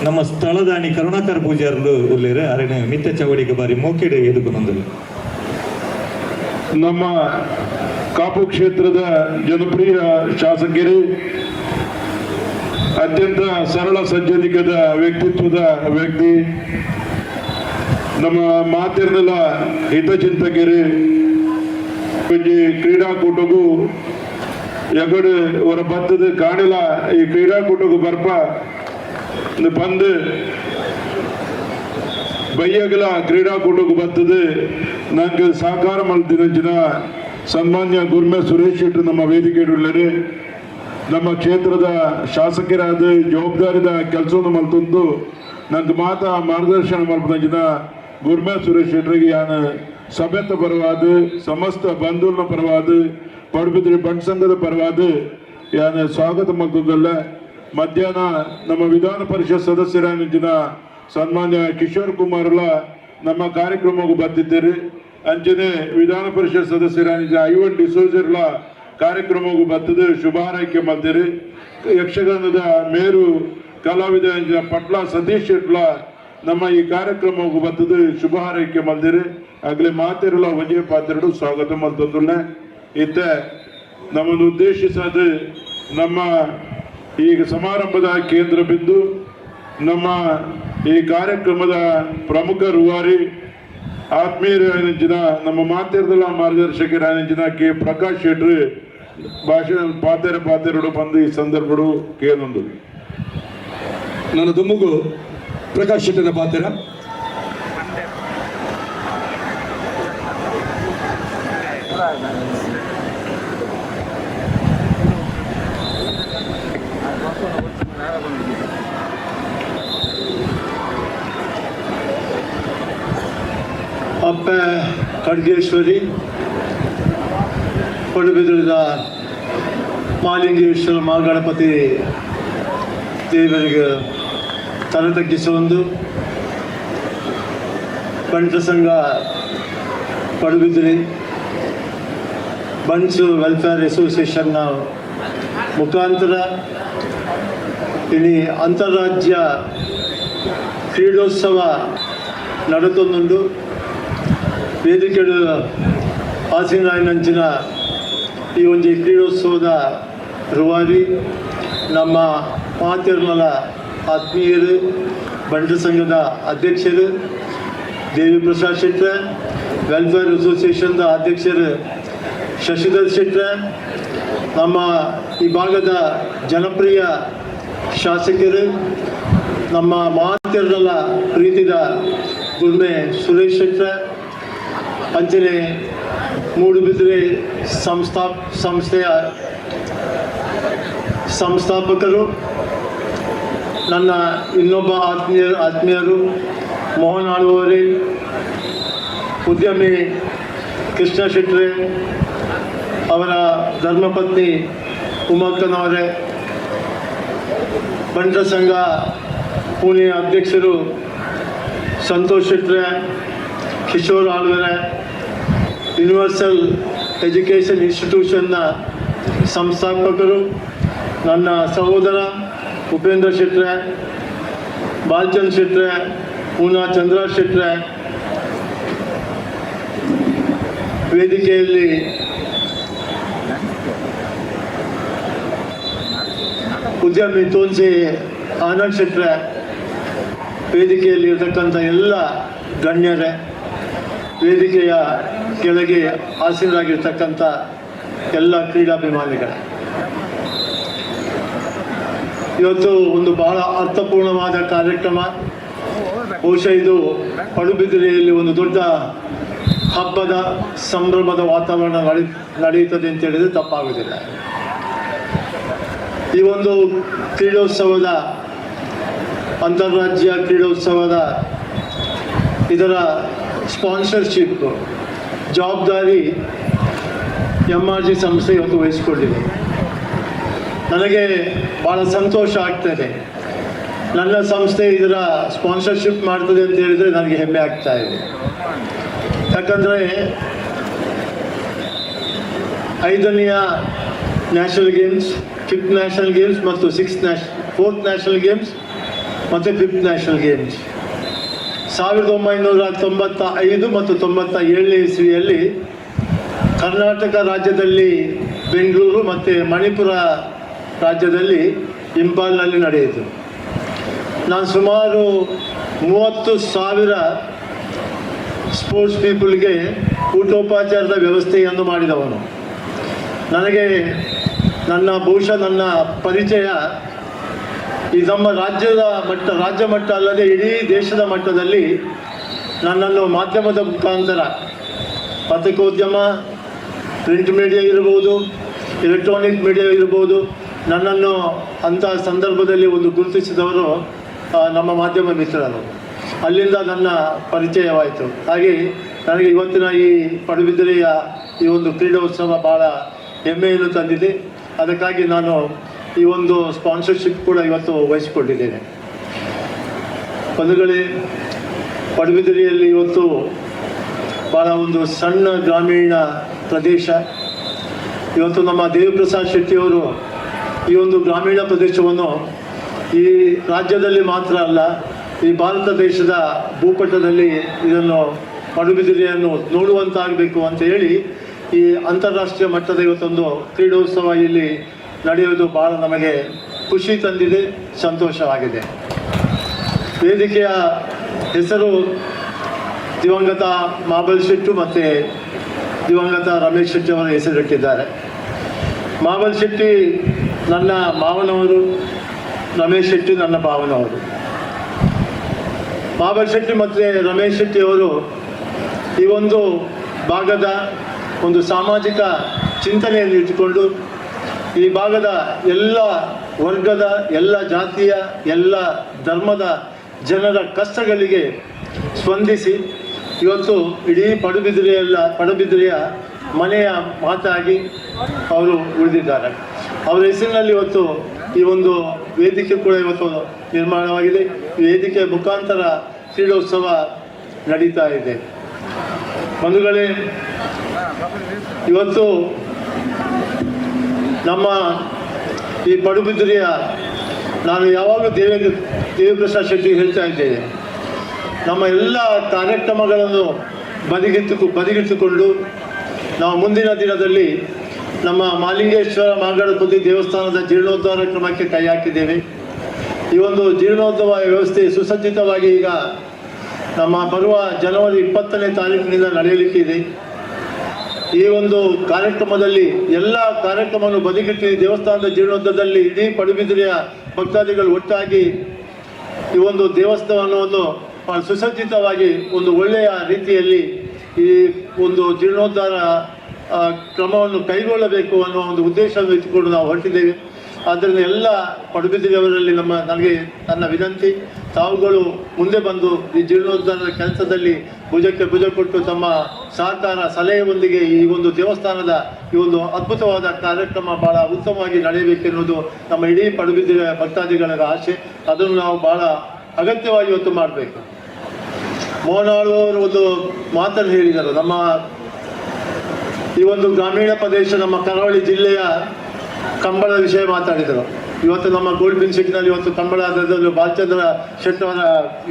ನಮ್ಮ ಸ್ಥಳದಾಣಿ ಕರುಣಾಕರ್ ಪೂಜಾರ್ಲು ಉಳ್ಳೇರು ಅರೆನ ಮಿತ್ತ ಚವಡಿಗೆ ಬಾರಿ ಮೋಕೆಡೆ ಎದುಕೊಂಡೊಂದಿಲ್ಲ ನಮ್ಮ ಕಾಪು ಕ್ಷೇತ್ರದ ಜನಪ್ರಿಯ ಶಾಸಕರು ಅತ್ಯಂತ ಸರಳ ಸಜ್ಜನಿಕದ ವ್ಯಕ್ತಿತ್ವದ ವ್ಯಕ್ತಿ ನಮ್ಮ ಮಾತಿರ್ನೆಲ್ಲ ಹಿತಚಿಂತಕರು ಕ್ರೀಡಾಕೂಟಗೂ ಎಗಡು ಅವರ ಬತ್ತದ ಕಾಣಿಲ್ಲ ಈ ಕ್ರೀಡಾಕೂಟಗೂ ಬರ್ಪ ಬಂದು ಬೈಯಗಲ ಕ್ರೀಡಾಕೂಟಕ್ಕೆ ಬರ್ತದೆ ನಂಗೆ ಸಹಕಾರ ಮಲ್ತಿನ ಸನ್ಮಾನ್ಯ ಗುರ್ಮೆ ಸುರೇಶ್ ಶೆಟ್ಟಿ ನಮ್ಮ ವೇದಿಕೆ ಉಳ್ಳರೆ ನಮ್ಮ ಕ್ಷೇತ್ರದ ಶಾಸಕರಾದ ಜವಾಬ್ದಾರಿದ ಕೆಲಸವನ್ನು ಮಲ್ತೊಂದು ನಂಗೆ ಮಾತಾ ಮಾರ್ಗದರ್ಶನ ಮಲ್ಪನ ಗುರ್ಮೆ ಸುರೇಶ್ ಶೆಟ್ಟರಿಗೆ ಯಾನು ಸಭೆತ ಪರವಾದ ಸಮಸ್ತ ಬಂಧುವಿನ ಪರವಾದ ಪಡುಬಿದ್ರಿ ಬಂಟ್ ಸಂಘದ ಪರವಾದ ಯಾನು ಸ್ವಾಗತ ಮಲ್ತೊಂದಲ್ಲ ಮಧ್ಯಾಹ್ನ ನಮ್ಮ ವಿಧಾನ ಪರಿಷತ್ ಸದಸ್ಯರಾಗಿನ ಸನ್ಮಾನ್ಯ ಕಿಶೋರ್ ಕುಮಾರ್ಲ ನಮ್ಮ ಕಾರ್ಯಕ್ರಮಕ್ಕೂ ಬರ್ತಿದ್ದೀರಿ ಅಂಚನೆ ವಿಧಾನ ಪರಿಷತ್ ಸದಸ್ಯರಾಗಿದ್ದ ಐವನ್ ಡಿಸೋಜರ್ಲ ಕಾರ್ಯಕ್ರಮಕ್ಕೂ ಬರ್ತದೆ ಶುಭ ಹಾರೈಕೆ ಮಾಡ್ತೀರಿ ಯಕ್ಷಗಾನದ ಮೇರು ಕಲಾವಿದ ಪಟ್ಲ ಸತೀಶ್ ಶೆಟ್ಲ ನಮ್ಮ ಈ ಕಾರ್ಯಕ್ರಮಕ್ಕೆ ಬರ್ತದೆ ಶುಭ ಹಾರೈಕೆ ಮಲ್ದಿರಿ ಆಗಲೇ ಮಾತಿರಲ್ಲ ವಜೆ ಪಾತ್ರಡು ಸ್ವಾಗತ ಮಲ್ತೊಂದುಲ್ಲೆ ಇತ್ತ ನಮ್ಮನ್ನು ಉದ್ದೇಶಿಸಾದ ನಮ್ಮ ಈಗ ಸಮಾರಂಭದ ಕೇಂದ್ರ ಬಿಂದು ನಮ್ಮ ಈ ಕಾರ್ಯಕ್ರಮದ ಪ್ರಮುಖ ರೂವಾರಿ ಆತ್ಮೀಯರಾಯಂಜಿನ ನಮ್ಮ ಮಾತಿರದಲ್ಲ ಮಾರ್ಗದರ್ಶಕರಾಯಂಜಿನ ಕೆ ಪ್ರಕಾಶ್ ಶೆಟ್ರು ಭಾಷಣ ಪಾತೆರಡು ಬಂದು ಈ ಸಂದರ್ಭಡು ಕೇಳೊಂದು ನನ್ನ ದುಮ್ಮುಗು ಪ್ರಕಾಶ್ ಶೆಟ್ಟರ ಪಾತೆರ ಅಪ್ಪ ಖಡ್ಗೇಶ್ವರಿ ಪಡುಬಿದ್ರದ ಮಾಲಿಂಗೇಶ್ವರ ಮಹಾಗಣಪತಿ ದೇವರಿಗೆ ತಲೆ ತಗ್ಗಿಸುವುದು ಬಂಟ ಸಂಘ ಪಡುಬಿದ್ರಿ ಬಂಟ್ಸ್ ವೆಲ್ಫೇರ್ ಅಸೋಸಿಯೇಷನ್ನ ಮುಖಾಂತರ ಇಲ್ಲಿ ಅಂತಾರಾಜ್ಯ ಕ್ರೀಡೋತ್ಸವ ನಡೆತೊಂದುಂಡು ವೇದಿಕೆಡು ಆಸೀನಾಯನಂಚಿನ ಈ ಒಂದು ಕ್ರೀಡೋತ್ಸವದ ರೂವಾರಿ ನಮ್ಮ ಮಾತಿರ್ಮಲ ಆತ್ಮೀಯರು ಬಂಟ ಸಂಘದ ಅಧ್ಯಕ್ಷರು ದೇವಿ ಪ್ರಸಾದ್ ಶೆಟ್ರೆ ವೆಲ್ಫೇರ್ ಅಸೋಸಿಯೇಷನ್ದ ಅಧ್ಯಕ್ಷರು ಶಶಿಧರ್ ಶೆಟ್ರೆ ನಮ್ಮ ಈ ಭಾಗದ ಜನಪ್ರಿಯ ಶಾಸಕರು ನಮ್ಮ ಮಾತಿರ್ಮಲ ಪ್ರೀತಿದ ಗುರ್ಮೆ ಸುರೇಶ್ ಶೆಟ್ರೆ ಅಂಚನೆ ಮೂಡುಬಿದ್ರೆ ಸಂಸ್ಥೆಯ ಸಂಸ್ಥಾಪಕರು ನನ್ನ ಇನ್ನೊಬ್ಬ ಆತ್ಮೀಯರು ಮೋಹನ್ ಆಳ್ವರೇ ಉದ್ಯಮಿ ಕೃಷ್ಣ ಶೆಟ್ರೆ ಅವರ ಧರ್ಮಪತ್ನಿ ಉಮಕ್ಕನವರೇ ಬಂಟ ಸಂಘ ಪುಣೆ ಅಧ್ಯಕ್ಷರು ಸಂತೋಷ್ ಶೆಟ್ರೆ ಕಿಶೋರ್ ಆಳ್ವರೆ ಯೂನಿವರ್ಸಲ್ ಎಜುಕೇಷನ್ ಇನ್ಸ್ಟಿಟ್ಯೂಷನ್ನ ಸಂಸ್ಥಾಪಕರು ನನ್ನ ಸಹೋದರ ಉಪೇಂದ್ರ ಶೆಟ್ರೆ ಬಾಲ್ಚಂದ್ ಶೆಟ್ರೆ ಪೂನಾ ಚಂದ್ರ ಶೆಟ್ರೆ ವೇದಿಕೆಯಲ್ಲಿ ಉದ್ಯಮಿ ತೋನ್ಸಿ ಆನಂದ್ ಶೆಟ್ರೆ ವೇದಿಕೆಯಲ್ಲಿ ಇರತಕ್ಕಂಥ ಎಲ್ಲ ಗಣ್ಯರೇ ವೇದಿಕೆಯ ಕೆಳಗೆ ಆಸೀನರಾಗಿರ್ತಕ್ಕಂಥ ಎಲ್ಲ ಕ್ರೀಡಾಭಿಮಾನಿಗಳೇ ಇವತ್ತು ಒಂದು ಬಹಳ ಅರ್ಥಪೂರ್ಣವಾದ ಕಾರ್ಯಕ್ರಮ ಬಹುಶಃ ಇದು ಪಡುಬಿದ್ರೆಯಲ್ಲಿ ಒಂದು ದೊಡ್ಡ ಹಬ್ಬದ ಸಂಭ್ರಮದ ವಾತಾವರಣ ನಡೆಯುತ್ತದೆ ಅಂತ ಹೇಳಿದರೆ ತಪ್ಪಾಗುವುದಿಲ್ಲ. ಈ ಒಂದು ಕ್ರೀಡೋತ್ಸವದ ಅಂತಾರಾಜ್ಯ ಕ್ರೀಡೋತ್ಸವದ ಇದರ ಸ್ಪಾನ್ಸರ್ಶಿಪ್ ಜವಾಬ್ದಾರಿ MRG ಸಂಸ್ಥೆ ಇವತ್ತು ವಹಿಸಿಕೊಂಡಿದೆ. ನನಗೆ ಭಾಳ ಸಂತೋಷ ಆಗ್ತದೆ. ನನ್ನ ಸಂಸ್ಥೆ ಇದರ ಸ್ಪಾನ್ಸರ್ಶಿಪ್ ಮಾಡ್ತದೆ ಅಂತ ಹೇಳಿದರೆ ನನಗೆ ಹೆಮ್ಮೆ ಆಗ್ತಾ ಇದೆ. ಯಾಕಂದರೆ 5ನೇ national games, 5th national games ಮತ್ತು 4th ನ್ಯಾಷನಲ್ ಗೇಮ್ಸ್ ಮತ್ತು 5th ನ್ಯಾಷನಲ್ ಗೇಮ್ಸ್ 1995 ಮತ್ತು 97ನೇ ಇಸ್ವಿಯಲ್ಲಿ ಕರ್ನಾಟಕ ರಾಜ್ಯದಲ್ಲಿ ಬೆಂಗಳೂರು ಮತ್ತು ಮಣಿಪುರ ರಾಜ್ಯದಲ್ಲಿ ಇಂಫಾಲ್ನಲ್ಲಿ ನಡೆಯಿತು. ನಾನು ಸುಮಾರು 30,000 ಸ್ಪೋರ್ಟ್ಸ್ ಪೀಪಲ್ಗೆ ಊಟೋಪಚಾರದ ವ್ಯವಸ್ಥೆಯನ್ನು ಮಾಡಿದವನು. ನನಗೆ ಬಹುಶಃ ನನ್ನ ಪರಿಚಯ ಈ ನಮ್ಮ ರಾಜ್ಯ ಮಟ್ಟ ಅಲ್ಲದೆ ಇಡೀ ದೇಶದ ಮಟ್ಟದಲ್ಲಿ ನನ್ನನ್ನು ಮಾಧ್ಯಮದ ಮುಖಾಂತರ ಪತ್ರಿಕೋದ್ಯಮ, ಪ್ರಿಂಟ್ ಮೀಡಿಯಾ ಇರ್ಬೋದು, ಎಲೆಕ್ಟ್ರಾನಿಕ್ ಮೀಡಿಯಾ ಇರ್ಬೋದು, ನನ್ನನ್ನು ಅಂಥ ಸಂದರ್ಭದಲ್ಲಿ ಒಂದು ಗುರುತಿಸಿದವರು ನಮ್ಮ ಮಾಧ್ಯಮ ಮಿತ್ರರು. ಅಲ್ಲಿಂದ ನನ್ನ ಪರಿಚಯವಾಯಿತು. ಹಾಗೆ ನನಗೆ ಇವತ್ತಿನ ಈ ಪಡುಬಿದ್ರೆಯ ಈ ಒಂದು ಕ್ರೀಡೋತ್ಸವ ಭಾಳ ಹೆಮ್ಮೆಯನ್ನು ತಂದಿದೆ. ಅದಕ್ಕಾಗಿ ನಾನು ಈ ಒಂದು ಸ್ಪಾನ್ಸರ್ಶಿಪ್ ಕೂಡ ಇವತ್ತು ವಹಿಸಿಕೊಂಡಿದ್ದೇನೆ. ಬಂಧುಗಳೇ, ಪಡುಬಿದ್ರೆಯಲ್ಲಿ ಇವತ್ತು ಭಾಳ ಒಂದು ಸಣ್ಣ ಗ್ರಾಮೀಣ ಪ್ರದೇಶ. ಇವತ್ತು ನಮ್ಮ ದೇವಿಪ್ರಸಾದ್ ಶೆಟ್ಟಿಯವರು ಈ ಒಂದು ಗ್ರಾಮೀಣ ಪ್ರದೇಶವನ್ನು ಈ ರಾಜ್ಯದಲ್ಲಿ ಮಾತ್ರ ಅಲ್ಲ, ಈ ಭಾರತ ದೇಶದ ಭೂಪಟದಲ್ಲಿ ಇದನ್ನು ಪಡುಬಿದ್ರಿಯನ್ನು ನೋಡುವಂತಾಗಬೇಕು ಅಂತ ಹೇಳಿ ಈ ಅಂತಾರಾಷ್ಟ್ರೀಯ ಮಟ್ಟದ ಇವತ್ತೊಂದು ಕ್ರೀಡೋತ್ಸವ ಇಲ್ಲಿ ನಡೆಯುವುದು ಭಾಳ ನಮಗೆ ಖುಷಿ ತಂದಿದೆ, ಸಂತೋಷವಾಗಿದೆ. ವೇದಿಕೆಯ ಹೆಸರು ದಿವಂಗತ ಮಾಬಲ್ ಶೆಟ್ಟು ಮತ್ತು ದಿವಂಗತ ರಮೇಶ್ ಶೆಟ್ಟಿ ಅವರ ಹೆಸರಿಟ್ಟಿದ್ದಾರೆ. ಮಾಬಲ್ ಶೆಟ್ಟಿ ನನ್ನ ಮಾವನವರು, ರಮೇಶ್ ಶೆಟ್ಟಿ ನನ್ನ ಭಾವನವರು. ಮಾಬಲ್ ಶೆಟ್ಟಿ ಮತ್ತು ರಮೇಶ್ ಶೆಟ್ಟಿ ಅವರು ಈ ಒಂದು ಭಾಗದ ಒಂದು ಸಾಮಾಜಿಕ ಚಿಂತನೆಯನ್ನು ಇಟ್ಟುಕೊಂಡು ಈ ಭಾಗದ ಎಲ್ಲ ವರ್ಗದ, ಎಲ್ಲ ಜಾತಿಯ, ಎಲ್ಲ ಧರ್ಮದ ಜನರ ಕಷ್ಟಗಳಿಗೆ ಸ್ಪಂದಿಸಿ ಇವತ್ತು ಇಡೀ ಪಡುಬಿದ್ರೆಯ ಮನೆಯ ಮಾತಾಗಿ ಅವರು ಉಳಿದಿದ್ದಾರೆ. ಅವರ ಹೆಸರಿನಲ್ಲಿ ಇವತ್ತು ಈ ಒಂದು ವೇದಿಕೆ ಕೂಡ ಇವತ್ತು ನಿರ್ಮಾಣವಾಗಿದೆ. ಈ ವೇದಿಕೆಯ ಮುಖಾಂತರ ಕ್ರೀಡೋತ್ಸವ ನಡೀತಾ ಇದೆ. ಬಂಧುಗಳೇ, ಇವತ್ತು ನಮ್ಮ ಈ ಪಡುಬಿದ್ರೆಯ, ನಾನು ಯಾವಾಗಲೂ ದೇವಿಪ್ರಸಾದ್ ಶೆಟ್ಟಿ ಹೇಳ್ತಾ ಇದ್ದೇನೆ, ನಮ್ಮ ಎಲ್ಲ ಕಾರ್ಯಕ್ರಮಗಳನ್ನು ಬದಿಗಿಟ್ಟುಕೊಂಡು ನಾವು ಮುಂದಿನ ದಿನದಲ್ಲಿ ನಮ್ಮ ಮಾಲಿಂಗೇಶ್ವರ ಮಾಗಡಪತಿ ದೇವಸ್ಥಾನದ ಜೀರ್ಣೋದ್ಧಾರ ಕ್ರಮಕ್ಕೆ ಕೈ ಹಾಕಿದ್ದೇವೆ. ಈ ಒಂದು ಜೀರ್ಣೋದ್ಧಾರ ವ್ಯವಸ್ಥೆ ಸುಸಜ್ಜಿತವಾಗಿ ಈಗ ನಮ್ಮ ಬರುವ ಜನವರಿ 20ನೇ ತಾರೀಕಿನಿಂದ ನಡೆಯಲಿಕ್ಕಿದೆ. ಈ ಒಂದು ಕಾರ್ಯಕ್ರಮದಲ್ಲಿ ಎಲ್ಲ ಕಾರ್ಯಕ್ರಮವನ್ನು ಬದಿಗಿಟ್ಟು ದೇವಸ್ಥಾನದ ಜೀರ್ಣೋದ್ಧಾರದಲ್ಲಿ ಇಡೀ ಪಡುಬಿದ್ರೆಯ ಭಕ್ತಾದಿಗಳು ಒಟ್ಟಾಗಿ ಈ ಒಂದು ದೇವಸ್ಥಾನವನ್ನು ಸುಸಜ್ಜಿತವಾಗಿ ಒಂದು ಒಳ್ಳೆಯ ರೀತಿಯಲ್ಲಿ ಈ ಒಂದು ಜೀರ್ಣೋದ್ಧಾರ ಕ್ರಮವನ್ನು ಕೈಗೊಳ್ಳಬೇಕು ಅನ್ನುವ ಒಂದು ಉದ್ದೇಶವನ್ನು ಇಟ್ಟುಕೊಂಡು ನಾವು ಹೊರಟಿದ್ದೇವೆ. ಆದ್ದರಿಂದ ಎಲ್ಲ ಪಡುಬಿದ್ರೆಯವರಲ್ಲಿ ನನಗೆ ನನ್ನ ವಿನಂತಿ, ತಾವುಗಳು ಮುಂದೆ ಬಂದು ಈ ಜೀರ್ಣೋದ್ಧಾರದ ಕೆಲಸದಲ್ಲಿ ಭುಜಕ್ಕೆ ಭುಜ ಕೊಟ್ಟು ತಮ್ಮ ಸಹಕಾರ ಸಲಹೆಯೊಂದಿಗೆ ಈ ಒಂದು ದೇವಸ್ಥಾನದ ಈ ಒಂದು ಅದ್ಭುತವಾದ ಕಾರ್ಯಕ್ರಮ ಬಹಳ ಉತ್ತಮವಾಗಿ ನಡೆಯಬೇಕೆನ್ನುವುದು ನಮ್ಮ ಇಡೀ ಪಡುಬಿದ್ರೆಯ ಭಕ್ತಾದಿಗಳ ಆಸೆ. ಅದನ್ನು ನಾವು ಬಹಳ ಅಗತ್ಯವಾಗಿ ಇವತ್ತು ಮಾಡಬೇಕು. ಮೋಹನಾಳು ಅವರು ಒಂದು ಮಾತನ್ನು ಹೇಳಿದರು. ನಮ್ಮ ಈ ಒಂದು ಗ್ರಾಮೀಣ ಪ್ರದೇಶ, ನಮ್ಮ ಕರಾವಳಿ ಜಿಲ್ಲೆಯ ಕಂಬಳದ ವಿಷಯ ಮಾತಾಡಿದರು. ಇವತ್ತು ನಮ್ಮ ಗೋಲ್ಡ್ ಬಿನ್ ಸಿಟಿನಲ್ಲಿ ಇವತ್ತು ಕಂಬಳದಲ್ಲಿ ಬಾಲಚಂದ್ರ ಶೆಟ್ಟವರ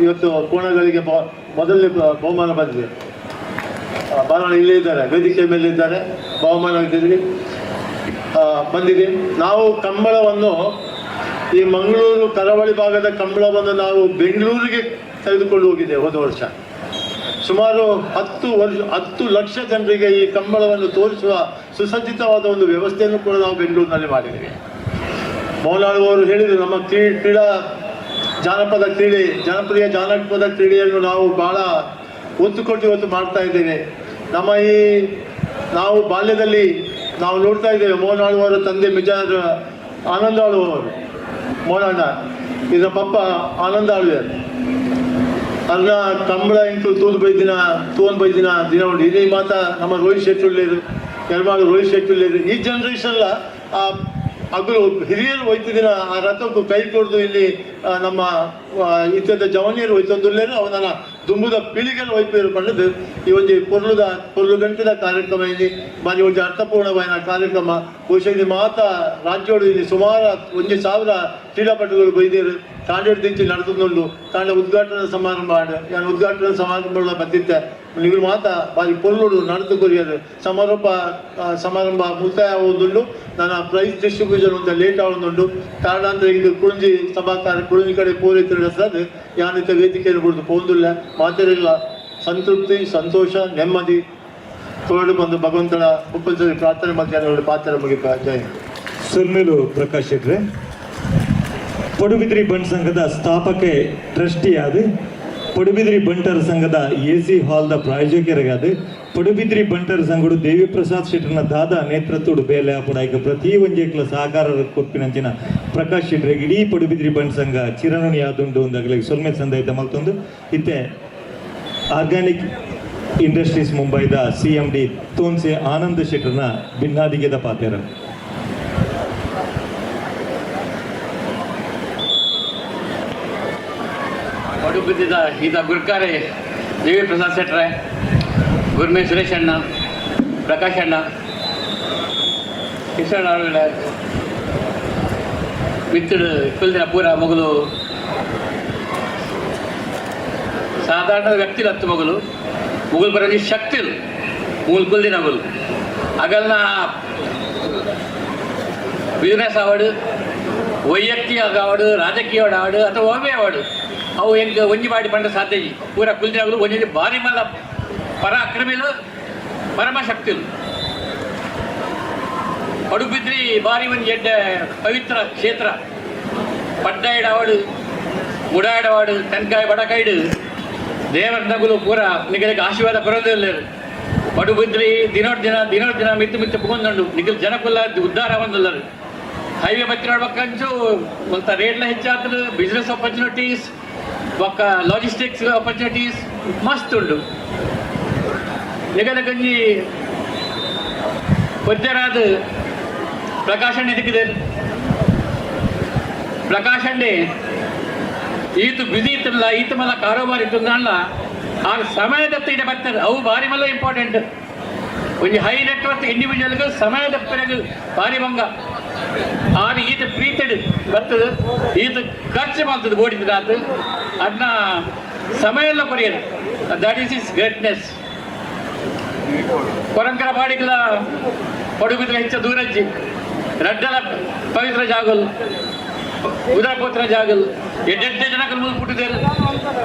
ಇವತ್ತು ಕೋಣಗಳಿಗೆ ಮೊದಲನೇ ಬಹುಮಾನ ಬಂದಿದೆ. ಬಾಲಣ್ಣ ಇಲ್ಲೇ ಇದ್ದಾರೆ, ವೇದಿಕೆ ಮೇಲೆ ಇದ್ದಾರೆ, ಬಹುಮಾನ ಬಂದಿದೆ. ನಾವು ಕಂಬಳವನ್ನು ಈ ಮಂಗಳೂರು ಕರಾವಳಿ ಭಾಗದ ಕಂಬಳವನ್ನು ನಾವು ಬೆಂಗಳೂರಿಗೆ ತೆಗೆದುಕೊಂಡು ಹೋಗಿದೆ ಹೋದ ವರ್ಷ. ಸುಮಾರು 10 ಲಕ್ಷ ಜನರಿಗೆ ಈ ಕಂಬಳವನ್ನು ತೋರಿಸುವ ಸುಸಜ್ಜಿತವಾದ ಒಂದು ವ್ಯವಸ್ಥೆಯನ್ನು ಕೂಡ ನಾವು ಬೆಂಗಳೂರಿನಲ್ಲಿ ಮಾಡಿದ್ದೇವೆ. ಮೋಹನಾಳು ಅವರು ಹೇಳಿದರು, ನಮ್ಮ ಕ್ರೀಡಾ ಜನಪ್ರಿಯ ಜಾನಪದ ಕ್ರೀಡೆಯನ್ನು ನಾವು ಬಹಳ ಒತ್ತು ಕೊಟ್ಟು ಇವತ್ತು ಮಾಡ್ತಾ ಇದ್ದೇವೆ. ನಾವು ಬಾಲ್ಯದಲ್ಲಿ ನಾವು ನೋಡ್ತಾ ಇದ್ದೇವೆ, ಮೋಹನಾಳು ಅವರ ತಂದೆ ಮಿಜಾರ್ ಆನಂದಾಳು ಅವರು, ಮೋಹನಣ್ಣ ಇದರ ಪಪ್ಪ ಆನಂದಾಳು ಅದನ್ನ ಕಂಬಳ ಇಂಟು ತೂನ್ ಬೈದಿನ ದಿನ ಉಂಟು. ಇದೇ ಮಾತ ನಮ್ಮ ರೋಹಿತ್ ಶೆಟ್ಟಿ ಉಳ್ಳೇರು, ಎರಮಾಳು ರೋಹಿತ್ ಶೆಟ್ಟಿ ಉಳ್ಳೇರು. ಈ ಜನರೇಷನ್ಲ ಹಗಲು ಹಿರಿಯರು ಒಯ್ತಿದಿನ ಆ ರಥಕ್ಕೂ ಕೈ ಕೊಡ್ದು ಇಲ್ಲಿ ನಮ್ಮ ಇತ್ಯದ ಜವನಿಯರು ಒಯ್ತೊಂದುಲ್ಲೇರು ಅವನ ದುಂಬುದ ಪೀಳಿಗೆಲ್ಲ ಒಯ್ಪೇರು ಪಂಡದು ಈ ಒಂದು ಪೊರ್ಲು ಗಂಟೆದ ಕಾರ್ಯಕ್ರಮ ಇಲ್ಲಿ ಬಾರಿ ಒಂದು ಅರ್ಥಪೂರ್ಣವಾದ ಕಾರ್ಯಕ್ರಮ. ಬಹುಶಃ ಇಲ್ಲಿ ಮಾತ ರಾಜ್ಯೋಡು ಇಲ್ಲಿ ಸುಮಾರು 1,000 ಕ್ರೀಡಾಪಟುಗಳು ಬೈದೇರು ತಾಂಡೇಡ್ದಿಂಚಿ ನಡೆದುಕೊಂಡು ತಾಂಡ ಉದ್ಘಾಟನಾ ಸಮಾರಂಭ ನಾನು ಉದ್ಘಾಟನಾ ಸಮಾರಂಭ ಬಂದಿದ್ದೆ. ನೀವು ಮಾತ ಬಾರಿ ಪೊರ್ಲುಡು ನಡೆದು ಕೊರಿಯರು ಸಮಾರಂಭ ಮುಕ್ತಾಯ ಆಗುವುದುಂಡು. ನಾನು ಪ್ರೈಸ್ ಡಿಸ್ಟ್ರಿಬ್ಯೂಷನ್ ಅಂತ ಲೇಟ್ ಆಗುವುದುಂಡು. ಕಾರಣ ಅಂದರೆ ಇದು ಕುಳಿಂಜಿ ಸಭಾಕಾರ ಕುಳಿಂಜಿ ಕಡೆ ಪೂರೈತರ ಸದ್ ಯಾನಿತ ವೇದಿಕೆಯನ್ನು ಬಿಡುದು ಪೋಂದಿಲ್ಲ ಮಾತಿರಲಿಲ್ಲ. ಸಂತೃಪ್ತಿ, ಸಂತೋಷ, ನೆಮ್ಮದಿ ತೋರಡು ಬಂದು ಭಗವಂತನ ಉಪಚಾರಿ ಪ್ರಾರ್ಥನೆ ಮಧ್ಯಾಹ್ನ ಪಾತ್ರ ಮುಗಿಪ. ಜಯ ಸುರ್ಮೇಲು ಪ್ರಕಾಶ್ ಶೆಟ್ರೆ, ಪಡುಬಿದ್ರಿ ಬಂಟ್ ಸಂಘದ ಸ್ಥಾಪಕ ಟ್ರಸ್ಟಿಯಾದ, ಪಡುಬಿದ್ರಿ ಬಂಟರ ಸಂಘದ AC ಹಾಲ್ದ ಪ್ರಾಯೋಜಕರಾದ, ಪಡುಬಿದ್ರಿ ಬಂಟರ ಸಂಘಡು ದೇವಿಪ್ರಸಾದ್ ಶೆಟ್ಟರ್ನ ದಾದ ನೇತೃತ್ವಡು ಬೇಲೆ ಪುಡಾಯ್ಕ ಪ್ರತಿ ಒಂಜೇಕ್ಲ ಸಹಕಾರ ಕೊಪ್ಪಿನಂಚಿನ ಪ್ರಕಾಶ್ ಶೆಟ್ರೆ ಇಡೀ ಪಡುಬಿದ್ರಿ ಬಂಟ್ ಸಂಘ ಚಿರಋಣಿ ಆದುಂಡು ಒಂದಾಗಲಿಗೆ ಸೊಲ್ಮೆ ಸಂದಾಯಿತ ಮಲ್ತೊಂದು ಇತ್ತೆ ಆರ್ಗ್ಯಾನಿಕ್ ಇಂಡಸ್ಟ್ರೀಸ್ ಮುಂಬೈದ CMD ತೋನ್ಸೆ ಆನಂದ್ ಶೆಟ್ಟರ್ನ ಭಿನ್ನಾದಿಗೆದ ಪಾತೆರ. ಪಡುಬಿದ್ರಿದ ಈತ ಗುರ್ಕಾರೆ ದೇವಿಪ್ರಸಾದ್ ಶೆಟ್ರೆ, ಗುರ್ಮೆ ಸುರೇಶ್ ಅಣ್ಣ, ಪ್ರಕಾಶ್ ಅಣ್ಣ, ಕಿಶನ್ ಅವಳ ಮಿತ್ತಡು ಕುಲ್ದಿನ ಪೂರ ಮಗಳು ಸಾಧಾರಣ ವ್ಯಕ್ತಿ ಹತ್ತು ಮಗಳು ಮುಗುಲ್ ಬರೋದು ಶಕ್ತಿ ಮುಗುಲ್ ನಗುಲ್ ಅಗಲ್ನ ಬಿಸ್ನೆಸ್ ಅವಾರ್ಡು ವೈಯಕ್ತಿಕ ಅವಾರ್ಡು ರಾಜಕೀಯ ಅವಾರ್ಡು ಅಥವಾ ಒಮ್ಮೆ ಅವಾರ್ಡು ಅವು ಹೆಂಗೆ ಒಂಜಿ ಮಾಡಿ ಪಂಡ ಸಾಧ್ಯ ಪೂರ ಕುಲ್ದಿನಾಗಲು ಒಂಜಿ ಭಾರಿ ಮಲ್ಲ ಪರಾಕ್ರಮಿಲು ಪರಮ ಶಕ್ತಿಲು ಪಡುಬಿದ್ರಿ ಭಾರಿ ಒಂದು ಎಡ್ಡ ಪವಿತ್ರ ಕ್ಷೇತ್ರ ಪಡ್ಡಾಯ್ಡ ಅವಾರ್ಡು ಮುಡಾಯ್ಡ ಅವಾರ್ಡು ತೆನ್ಕಾಯಿ ಬಡಕಾಯ್ಡು ದೇವರ ನಗುಲು ಪೂರ ನಿಗಲಿಗೆ ಆಶೀರ್ವಾದ ಬರೋದಿಲ್ಲ ಪಡುಬಿದ್ರಿ ದಿನೋಡ್ ದಿನ ಮಿತ್ತು ಪುಗೊಂಡು ನಿಗಲ್ ಜನಕ್ಕಲ್ಲ ಉದ್ಧಾರ ಒಂದಲ್ಲರು ಹೈವೇ ಬತ್ತಿರೋಡ್ಬೇಕಂಚು ಮತ್ತ ರೇಟ್ಲ ಹೆಚ್ಚಾದ್ರು ಬಿಸ್ನೆಸ್ ಆಪರ್ಚುನಿಟೀಸ್ ಒಕ್ಕ ಲಾಜಿಸ್ಟಿಕ್ಸ್ ಆಪರ್ಚುನಿಟೀಸ್ ಮಸ್ತ್ ಉಂಡು ನಿಗಲಗಂಜಿ ಪದ್ಯರಾದ ಪ್ರಕಾಶಣ್ಣ ದಿಕ್ಕಿದೆ ಪ್ರಕಾಶಣ್ಣೆ ಈತು ಬಿಸಿ ಇತ್ತಲ್ಲ ಈತ ಮಲ್ಲ ಕಾರೋಬಾರ್ ಇತ್ತು ಅಲ್ಲ ಆ ಸಮಯದ ಇಡ ಬರ್ತಾರೆ ಅವು ಭಾರಿ ಮಲ್ಲ ಇಂಪಾರ್ಟೆಂಟ್ ಒಂದು ಹೈ ನೆಟ್ವರ್ಕ್ ಇಂಡಿವಿಜುವಲ್ಗೆ ಸಮಯದ ಪೆರಗು ಭಾರಿ ಭಂಗ ಆಗ ಈತ ಪ್ರೀತೆಡ್ ಬರ್ತದೆ ಈತ ಖರ್ಚು ಮಾಡ್ತದೆ ಓಡಿದ್ರೆ ಅದು ಅದನ್ನ ಸಮಯ ಎಲ್ಲ ಕೊರಿಯೋದು ದಟ್ ಈಸ್ ಇಸ್ ಗ್ರೇಟ್ನೆಸ್ ಕೊರಂಕರ ಬಾಡಿಗಳ ಪಡುಬಿದ್ರೆ ಹೆಚ್ಚು ದೂರಜ್ಜಿ ರಡ್ಡಲ ಪವಿತ್ರ ಜಾಗಲ್ ಉದರಪೋತ್ರ ಜಾಗಲ್ ಎಡ್ಡೆಡ್ಡೆ ಜನಕ್ಕಲು ಮುಲ್ಪುಟ್ಟಿದ್ದೇರು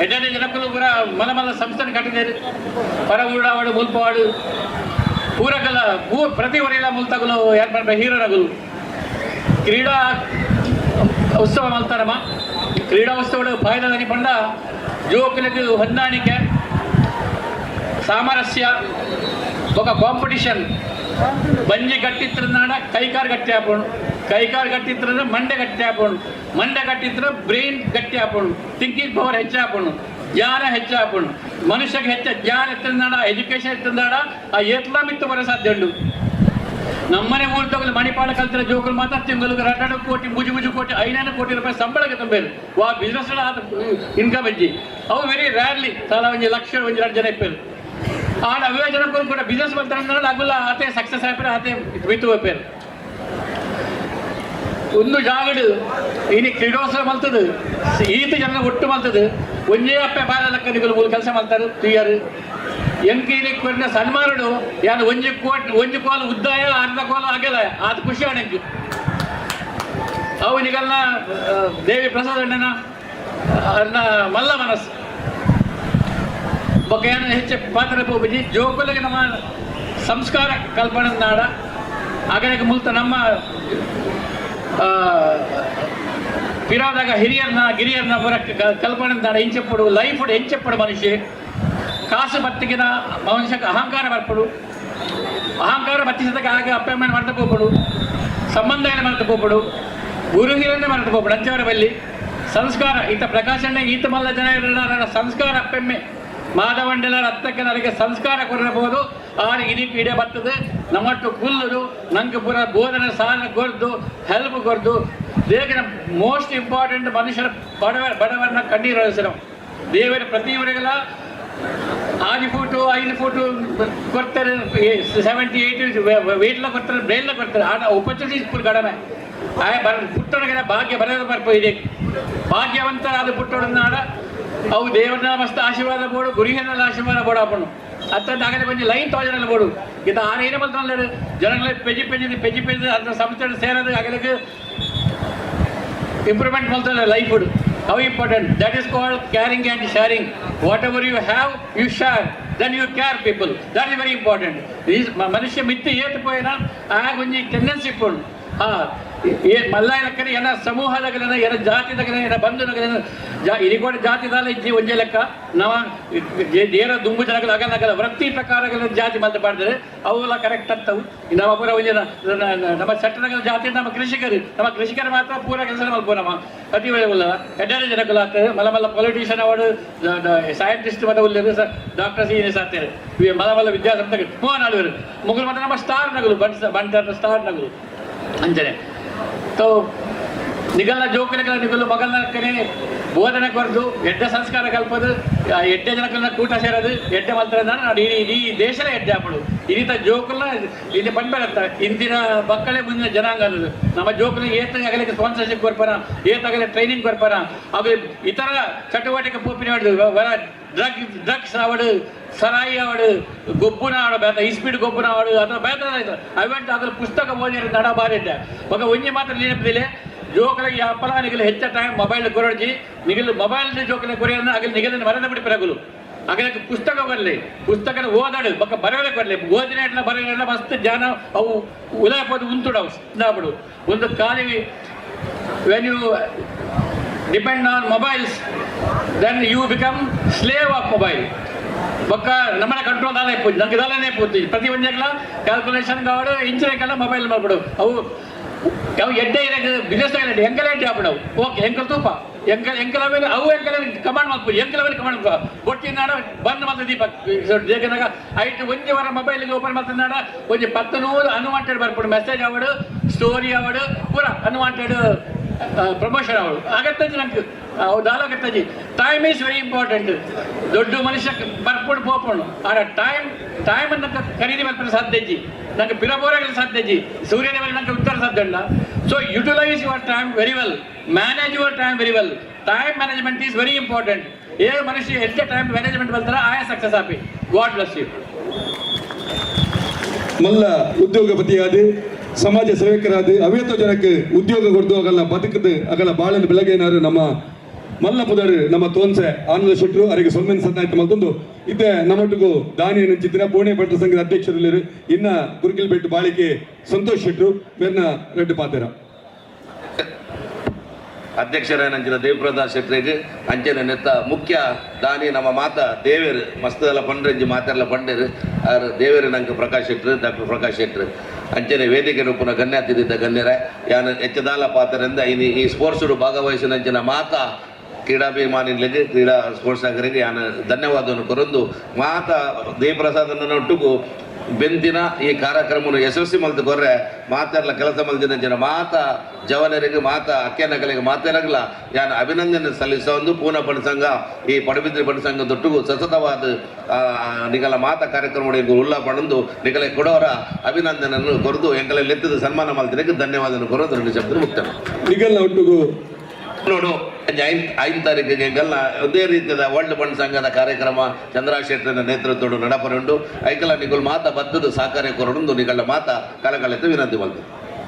ಎಡ್ಡೆಡ್ಡೆ ಜನಕ್ಕಲು ಪೂರ ಮಲ ಸಂಸ್ಥೆ ಕಟ್ಟಿದ್ದೇರು ಪರ ಊಡಾವಾಡು ಮುಲ್ಪವಾಡು ಪೂರಗಲ ಪ್ರತಿ ವರೆಲ್ಲ ಮುಲ್ತಗಲು ಯಾರು ಮಾಡ್ಬೇಕು ಹೀರೋನಗಲು ಕ್ರೀಡಾ ಉತ್ಸವ ಮಲ್ತಾರಮ್ಮ ಕ್ರೀಡಾ ಉತ್ಸವ ಫಾಯ್ದಾನಿ ಪಂಡ ಜೋಕುలకు ಹೊಂದಾಣಿಕೆ ಸಾಮರಸ್ಯ ఒక ಕಾಂಪಿಟಿಷನ್ ಬಂಜಿ ಗಟ್ಟಿತ್ರನಾಡ ಕೈಕಾರ್ ಗಟ್ಟಿ ಹಾಕೋಣ ಕೈಕಾರ್ ಗಟ್ಟಿತ್ರ ಮಂಡೆ ಗಟ್ಟಿ ಹಾಕೋಣ ಮಂಡೆ ಗಟ್ಟಿತ್ರ ಬ್ರೈನ್ ಗಟ್ಟಿ ಹಾಕೋಣ ಥಿಂಕಿಂಗ್ ಪವರ್ ಹೆಚ್ಚು ಹಾಕೋಣ ಜ್ಞಾನ ಹೆಚ್ಚು ಹಾಕೋಣ ಮನುಷ್ಯಗೆ ಹೆಚ್ಚು ಜ್ಞಾನ ಎತ್ತನಾಡ ಎಜುಕೇಶನ್ ಎತ್ತನಾಡ ಆ ಎತ್ಲಾ ಮಿತ್ತು ಬರೋ ಸಾಧ್ಯ ಉಂಟು ನಮ್ಮನೆ ಊರು ತಗೊಳ್ಳಿ ಮಣಿಪಾಲ ಕಲ್ತಿರೋ ಜೋಕುಲು ಮಾತ್ರ ತಿಂಗಳಿಗೆ 2 ಕೋಟಿ ಮುಜು ಕೋಟಿ 5 ಕೋಟಿ ರೂಪಾಯಿ ಸಂಬಳಕ್ಕೆ ತಂಬೇರು ವಾ ಬಿಸ್ನೆಸ್ ಇನ್ಕಮ್ ಅಜ್ಜಿ ಅವು ವೆರಿ ರ್ಯಾರ್ಲಿ ಸಾಲ ಒಂದು ಲಕ್ಷ 1-2 ಜನ ಇಪ್ಪೇರು ಆಡ ಅವೇ ಜನಕ್ಕೂ ಕೂಡ ಬಿಸ್ನೆಸ್ ಮಾಡ್ತಾರೆ ಆಗಲ್ಲ ಆತೆ ಸಕ್ಸಸ್ ಆಯ್ಪೇರು ಆತೆ ಮಿತ್ತು ಹೋಗ್ಪೇರು ಒಂದು ಜಾಗಡು ಇನಿ ಕ್ರೀಡೋತ್ಸವ ಮಲ್ತದು ಈತ ಜನ ಒಟ್ಟು ಮಲ್ತದು ಒಂದೇ ಅಪ್ಪೆ ಬಾಲ ಲೆಕ್ಕ ಮೂರು ಕೆಲಸ ಮಾಡ್ತಾರೆ ಕ್ಲಿಯರ್ ಎಂಕೀಲಿ ಕೊರಿನ ಸನ್ಮಾನಡು ಯಾರು ಒಂಜಿ ಕೋಲು ಉದ್ದಾಯ ಅರ್ಧ ಕೋಲು ಆಗಲ್ಲ ಅದು ಖುಷಿ ಅವನಿಗೆ ಅವನಿಗೆಲ್ಲ ದೇವಿ ಪ್ರಸಾದ ಅಣ್ಣನ ಅದನ್ನ ಮಲ್ಲ ಮನಸ್ಸು ಬೊಕ್ಕ ಏನು ಹೆಚ್ಚು ಪಾತ್ರ ಹೋಗಿ ಜೋಕುಲಿಗೆ ನಮ್ಮ ಸಂಸ್ಕಾರ ಕಲ್ಪನೆ ನಾಡ ಆಗಲಿಗೆ ಮುಲ್ತ ನಮ್ಮ ಪಿರಾದಾಗ ಗಿರಿಯರ್ನ ಬರಕ್ಕೆ ಕಲ್ಪನೆ ನಾಡ ಹೆಂಚೆಪ್ಪಡು ಲೈಫ್ ಹೆಂಚೆಪ್ಪಡು ಮನುಷ್ಯ ಕಾಸು ಬತ್ತಿಗಿನ ಮನುಷ್ಯಕ್ಕೆ ಅಹಂಕಾರ ಬರ್ಪಡು ಅಹಂಕಾರ ಬತ್ತಿಸಿದಾಗ ಆಗ ಅಪ್ಪ ಅಮ್ಮನ ಮರೆತು ಹೋಗ್ಬಿಡು ಸಂಬಂಧ ಏನು ಮರೆತು ಹೋಗ್ಬಿಡು ಗುರು ಹಿರನ್ನೇ ಮರೆತು ಹೋಗ್ಬಿಡು ಅಂಚವರ ಬಲ್ಲಿ ಸಂಸ್ಕಾರ ಈತ ಪ್ರಕಾಶಣ್ಣ ಈತ ಮಲ್ಲ ಜನ ಸಂಸ್ಕಾರ ಅಪ್ಪೆಮ್ಮೆ ಮಾಧವಂಡೆಲ್ಲರ ಹತ್ತಕ್ಕೆ ನನಗೆ ಸಂಸ್ಕಾರ ಕೊರಬಹುದು ಆಗ ಇಡೀ ಬರ್ತದೆ ನಮ್ಮಟ್ಟು ಕುಲ್ಲದು ನಂಗೆ ಪೂರ ಬೋಧನೆ ಸಾಲ ಕೊರ್ದು ಹೆಲ್ಪ್ ಕೊರ್ದು ದೇಗಿನ ಮೋಸ್ಟ್ ಇಂಪಾರ್ಟೆಂಟ್ ಮನುಷ್ಯರ ಬಡವರನ್ನ ಕಣ್ಣೀರು ಹರಿಸಿರೋ ದೇವರ ಪ್ರತಿಯವರಿಗೆಲ್ಲ 6 ಫೂಟು 5 ಫೂಟು ಕೊಡ್ತಾರೆ 70-80 ವೇಟ್ಲ ಕೊಡ್ತಾರೆ ಬ್ರೈನ್ಲ ಕೊಡ್ತಾರೆ ಆಟ ಆಪರ್ಚುನಿಟೀಸ್ ಫುಲ್ ಕಡಿಮೆ ಪುಟ್ಟೊಳಗೆ ಭಾಗ್ಯ ಬರೋದು ಬರ್ಪೋ ಇದೆ ಭಾಗ್ಯವಂತರ ಅದು ಪುಟ್ಟೊಡನಾಡ ಅವು ದೇವರನ್ನ ಮಸ್ತ್ ಆಶೀರ್ವಾದ ಬೋಡು ಗುರಿಹೆಲ್ಲ ಆಶೀರ್ವಾದ ಬೋಡು ಹಾಕೊಂಡು ಅತ್ತಂತ ಆಗಲೇ ಬಂದು ಲೈನ್ ತೋಜನಲ್ಲಿ ಬೋಡು ಇದು ಆರೇನೇ ಬಂತು ಜನಗಳ ಪೆಜಿ ಅದನ್ನ ಸಂಸ್ಥೆ ಸೇರೋದು ಆಗಲಿಕ್ಕೆ ಇಂಪ್ರೂವ್ಮೆಂಟ್ ಮಾಡ್ತಾರೆ life how important that is called caring and sharing whatever you have you share then you care people that is very important is ಮನುಷ್ಯ ಮಿತ್ತಿ ಏತು ಪೋಯಿನ ಆಗ ಒಂದು ಟೆಂಡೆನ್ಸಿ ಇಟ್ಕೊಂಡು ಮಲ್ಲಾಯಕರ ಏನ ಸಮೂಹದಾಗಲೇನ ಏನ ಜಾತಿದಾಗಲೇನ ಏನ ಬಂಧುನಾಗಲೇನ ಇರಿಗೋಡ ಜಾತಿದಾಲ ಇಜ್ಜಿ ಒಂಜೆ ಲೆಕ್ಕ ನಾವು ದೇರ ದುಂಬು ಜನಗಳು ಆಗಲ್ಲ ವೃತ್ತಿ ಪ್ರಕಾರಗಳ ಜಾತಿ ಮಾತ್ರ ಮಾಡಿದ್ರೆ ಅವೆಲ್ಲ ಕರೆಕ್ಟ್ ಆಗ್ತವು ನಮ್ಮ ಪೂರ ಒಂಜೆ ನಮ್ಮ ಚಟ್ಟನಗಳ ಜಾತಿ ನಮ್ಮ ಕೃಷಿಕರು ಮಾತ್ರ ಪೂರ ಕೆಲಸ ಮಲ್ಪೋ ನಮ್ಮ ಅತಿ ಒಳ್ಳೆಯಲ್ಲ ಎಡ್ಡರೆ ಜನಗಳು ಆಗ್ತದೆ ಮಲ್ಲ ಪೊಲಿಟಿಷಿಯನ್ ಅವಾರ್ಡು ಸೈಂಟಿಸ್ಟ್ ಮತ ಉಳ್ಳರು ಡಾಕ್ಟರ್ ಸೀನಿಯರ್ಸ್ ಆಗ್ತಾರೆ ಮಲ್ಲ ವಿದ್ಯಾಸಂಸ್ಥೆಗಳು ಮೂವನಾಡುವರು ಮುಗುಲು ಮಾತ್ರ ನಮ್ಮ ಸ್ಟಾರ್ ನಗಲು ಬಂಟರ್ ಸ್ಟಾರ್ ನಗಲು ಅಂಜನೆ तो ನಿಗಲ್ಲ ಜೋಕಲೆಗಳ ನಿಗಲು ಮಗಲ ಕಡೆ ಬೋಧನೆ ಕೊರದು ಎಡ್ಡ ಸಂಸ್ಕಾರ ಕಲ್ಪದು ಎಡ್ಡೆ ಜನಕ್ಕಲ್ಲ ಕೂಟ ಸೇರೋದು ಎಡ್ಡೆ ಮಾಡ್ತಾರೆ ನಾನು ಇಡೀ ದೇಶನೇ ಎಡ್ಡೆ ಹಾಪಡು ಇನ್ನಿತ ಜೋಕುಲ್ಲ ಇಲ್ಲಿ ಪಂಪೆರತ್ತ ಇಂದಿನ ಮಕ್ಕಳೇ ಮುಂದಿನ ಜನಾಂಗ ಅನ್ನೋದು ನಮ್ಮ ಜೋಕುಲಿಗೆ ಏತಾಗಲಿಕ್ಕೆ ಸ್ಪಾನ್ಸರ್ಶಿಪ್ ಕೊಡ್ಪಾರ ಏತಾಗಲೇ ಟ್ರೈನಿಂಗ್ ಕೊಡ್ಪಾರ ಅವು ಇತರ ಚಟುವಟಿಕೆ ಪೂಪಿನ ಹೊರ ಡ್ರಗ್ಸ್ ಆವಡು ಸರಾಯಿ ಆವಡು ಗೊಬ್ಬುನ ಆಡ ಬೇತ ಸ್ಪೀಡ್ ಗೊಬ್ಬುನ ಆವಡು ಅಥವಾ ಬೇತ ಅವೆಂಟ್ ಅದ್ರ ಪುಸ್ತಕ ಓದಿರೋ ನಡ ಬಾರಿದ್ದೆ ಮಗ ಒಂಜಿ ಮಾತ್ರ ನೆನಪಿದಿಲ್ಲ ಜೋಕಲಿಗೆ ಅಪ್ಪಲ ನಿಗಲು ಹೆಚ್ಚ ಟೈಮ್ ಮೊಬೈಲ್ ಕೊರಡ್ಜಿ ನಿಗಲು ಮೊಬೈಲ್ ಜೋಕಲೆ ಕೊರೆಯೋದನ್ನ ಆಗಲಿ ನಿಗಲಿನ ಮರದ ಬಿಡಿ ಪರಗಲು ಆಗಲಕ್ಕೆ ಪುಸ್ತಕ ಬರಲಿ ಪುಸ್ತಕನ ಓದಾಡು ಬಕ್ಕ ಬರವೇ ಬರಲಿ ಓದಿನ ಇಟ್ಲ ಬರಲಿಲ್ಲ ಮಸ್ತ್ ಜ್ಞಾನ ಅವು ಉದಾಪದ ಉಂಟುಡವು ಸಿದ್ಧಾಪಡು ಒಂದು ಖಾಲಿ when you depend on mobiles then you become slave of mobile ಬೊಕ್ಕ ನಮ್ಮನೆ ಕಂಟ್ರೋಲ್ ದಾನೆ ಪೂಜೆ ನಂಗೆ ದಾನೆ ಪೂಜೆ ಪ್ರತಿ ಒಂದೆಲ್ಲ ಕ್ಯಾಲ್ಕುಲೇಷನ್ ಕಾವಡು ಇಂಚಿನಕ್ಕೆಲ್ಲ ಮೊಬೈಲ್ ಮಾಡ್ಬಿಡು ಅವು ಅವು ಎಡ್ಡೆ ಬಿಸ್ನೆಸ್ ಎಂಕಲ ಎಡ್ಡೆ ಹಾಬಿಡವು ಓಕೆ ಎಂಕಲ್ ತೂಪ ಎಂಕಲ ಮೇಲೆ ಅವು ಎಂಕಲ ಕಮಾಂಡ್ ಮಾಡ್ಬೋದು ಎಂಕಲ ಮೇಲೆ ಕಮಾಂಡ್ ಕೊಟ್ಟಿನಾಡ ಬಂದ್ ಮತ್ತೆ ದೀಪ ದೇಗನಾಗ ಐಟ್ ಒಂಜಿ ವಾರ ಮೊಬೈಲ್ಗೆ ಓಪನ್ ಮಾಡ್ತಾಡ ಒಂಜಿ 10 ಅನ್ವಾಂಟೆಡ್ ಬರ್ಬಿಡು ಮೆಸೇಜ್ ಆವಡು ಸ್ಟೋರಿ ಆವಡು ಪೂರ ಅನ್ವಾಂಟೆಡ್ ಪ್ರಮೋಷನ್ ಅವಳು ಆಗತ್ತಜಿ ನಂಗೆ ಅವು ದಾಲಾಗತ್ತಜಿ ಟೈಮ್ ಈಸ್ ವೆರಿ ಇಂಪಾರ್ಟೆಂಟ್ ದೊಡ್ಡ ಮನುಷ್ಯ ಬರ್ಕೊಂಡು ಪೋಪಣ್ಣು ಆಡ ಟೈಮ್ ಅಂತ ಖರೀದಿ ಮಾಡ್ತಾರೆ ಸಾಧ್ಯಜಿ ನಂಗೆ ಪಿರಬೋರಾಗಲಿ ಸಾಧ್ಯಜಿ ಸೂರ್ಯದೇವರಿಗೆ ನಂಗೆ ಉತ್ತರ ಸಾಧ್ಯ ಇಲ್ಲ so utilise your time very well manage your time very well time management is very important ಏಳು ಮನುಷ್ಯ ಎಷ್ಟೇ ಟೈಮ್ ಮ್ಯಾನೇಜ್ಮೆಂಟ್ ಬರ್ತಾರೆ ಆಯಾ ಸಕ್ಸಸ್ ಆಪಿ ಗಾಡ್ ಬ್ಲೆಸ್ ಯು ಮಲ್ಲ ಉದ್ಯೋಗಪತಿಯಾದ ಸಮಾಜ ಸೇವಕರಾದ ಅವೇತೋ ಜನಕ್ಕೆ ಉದ್ಯೋಗ ಕೊಡ್ದು ಆಗಲ್ಲ ಬದುಕದು ಆಗಲ್ಲ ಬಾಳನ ಬೆಳಗ್ಗೆನಾರು ನಮ್ಮ ಮಲ್ಲ ಪುದರ್ ನಮ್ಮ ತೋನ್ಸೆ ಆನಂದ ಶೆಟ್ರು ಅವರಿಗೆ ಸೊಲ್ಮೆನ್ ಸತ್ತಾಯ್ತು ಮತ್ತೊಂದು ಇದ್ದೆ ನಮ್ಮೊಟ್ಟಿಗೂ ದಾನಿ ಚಿತ್ರ ಪುಣೆ ಭಟ್ರ ಸಂಘದ ಅಧ್ಯಕ್ಷರಲ್ಲಿ ಇನ್ನ ಗುರುಗಿಲ್ ಬೆಟ್ಟು ಬಾಳಿಕೆ ಸಂತೋಷ್ ಶೆಟ್ರು ಮೇರ್ನ ರೆಡ್ಡು ಪಾತೆರ ಅಧ್ಯಕ್ಷರೇನಂಚಿನ ದೇವಪ್ರಸಾದ್ ಶೆಟ್ರಿಗೆ ಅಂಚನೆ ನೆತ್ತ ಮುಖ್ಯ ದಾನಿ ನಮ್ಮ ಮಾತ ದೇವೇರು ಮಸ್ತದೆಲ್ಲ ಪಂಡ್ರೆಂಜಿ ಮಾತೆಲ್ಲ ಪಂಡೇರು ಆರು ದೇವೇರು ನಂಗೆ ಪ್ರಕಾಶ್ ಶೆಟ್ರು ಡಾಕ್ಟರ್ ಪ್ರಕಾಶ್ ಶೆಟ್ರು ಅಂಚನೆ ವೇದಿಕೆ ರೂಪನ ಗಣ್ಯಾತಿದ್ದ ಗಣ್ಯರ ಯಾನು ಹೆಚ್ಚದಾಲ ಪಾತ್ರರಿಂದ ಈ ಸ್ಪೋರ್ಟ್ಸ್ ಭಾಗವಹಿಸಿನಂಚಿನ ಮಾತ ಕ್ರೀಡಾಭಿಮಾನಿಗಳಿಗೆ ಕ್ರೀಡಾ ಸ್ಪೋರ್ಟ್ಸ್ ಆಗರಿಗೆ ಯಾನು ಧನ್ಯವಾದವನ್ನು ಕೊರೊಂದು ಮಾತ ದೇವಪ್ರಸಾದನೊಟ್ಟಿಗೂ ಬೆಂದಿನ ಈ ಕಾರ್ಯಕ್ರಮವನ್ನು ಯಶಸ್ವಿ ಮಲ್ತು ಕೊರ್ರೆ ಮಾತೆಲ್ಲ ಕೆಲಸ ಮಲ್ದಿನ ಜನ ಮಾತ ಜವನರಿಗೆ ಮಾತ ಅಕ್ಕೆನಕಲಿಗೆ ಮಾತೆರಗಲ ಯಾನು ಅಭಿನಂದನೆ ಸಲ್ಲಿಸೋ ಒಂದು ಪೂರ್ಣ ಬಣ ಸಂಘ ಈ ಪಡುಬಿದ್ರಿ ಬಣ ಸಂಘದೊಟ್ಟಿಗೂ ಸತತವಾದ ನಿಗಲ ಮಾತ ಕಾರ್ಯಕ್ರಮ ಉಲ್ಲಾ ಪಣಂದು ನಿಗಲೆ ಕೊಡೋರ ಅಭಿನಂದನೆಯನ್ನು ಕೊರದು ಎಂಕಲ ಲೆತ್ತದ ಸನ್ಮಾನ ಮಲ್ತಿನಕ್ಕೆ ಧನ್ಯವಾದವನ್ನು ಕೊರೋದು రెండు ಶಬ್ದ ಮುಕ್ತ ನಿಗಲ್ನ ಒಟ್ಟಿಗೂ ನೋಡು 5 ತಾರೀಕಿಗೆ ಎಲ್ಲ ಒಂದೇ ರೀತಿಯ ವರ್ಲ್ಡ್ ಫಂಡ್ ಸಂಘದ ಕಾರ್ಯಕ್ರಮ ಚಂದ್ರಶೇಖರನ ನೇತೃತ್ವದ ನಡಪರುಂಡು ಐಕಲ ನಿಗುಲ್ ಮಾತ ಬದ್ದದು ಸಹಕಾರ್ಯ ಕೊರಡು ನಿಗಳ ಮಾತ ಕಲಕಲೆತ್ತು ವಿನಂತಿ ಮಲ್ತು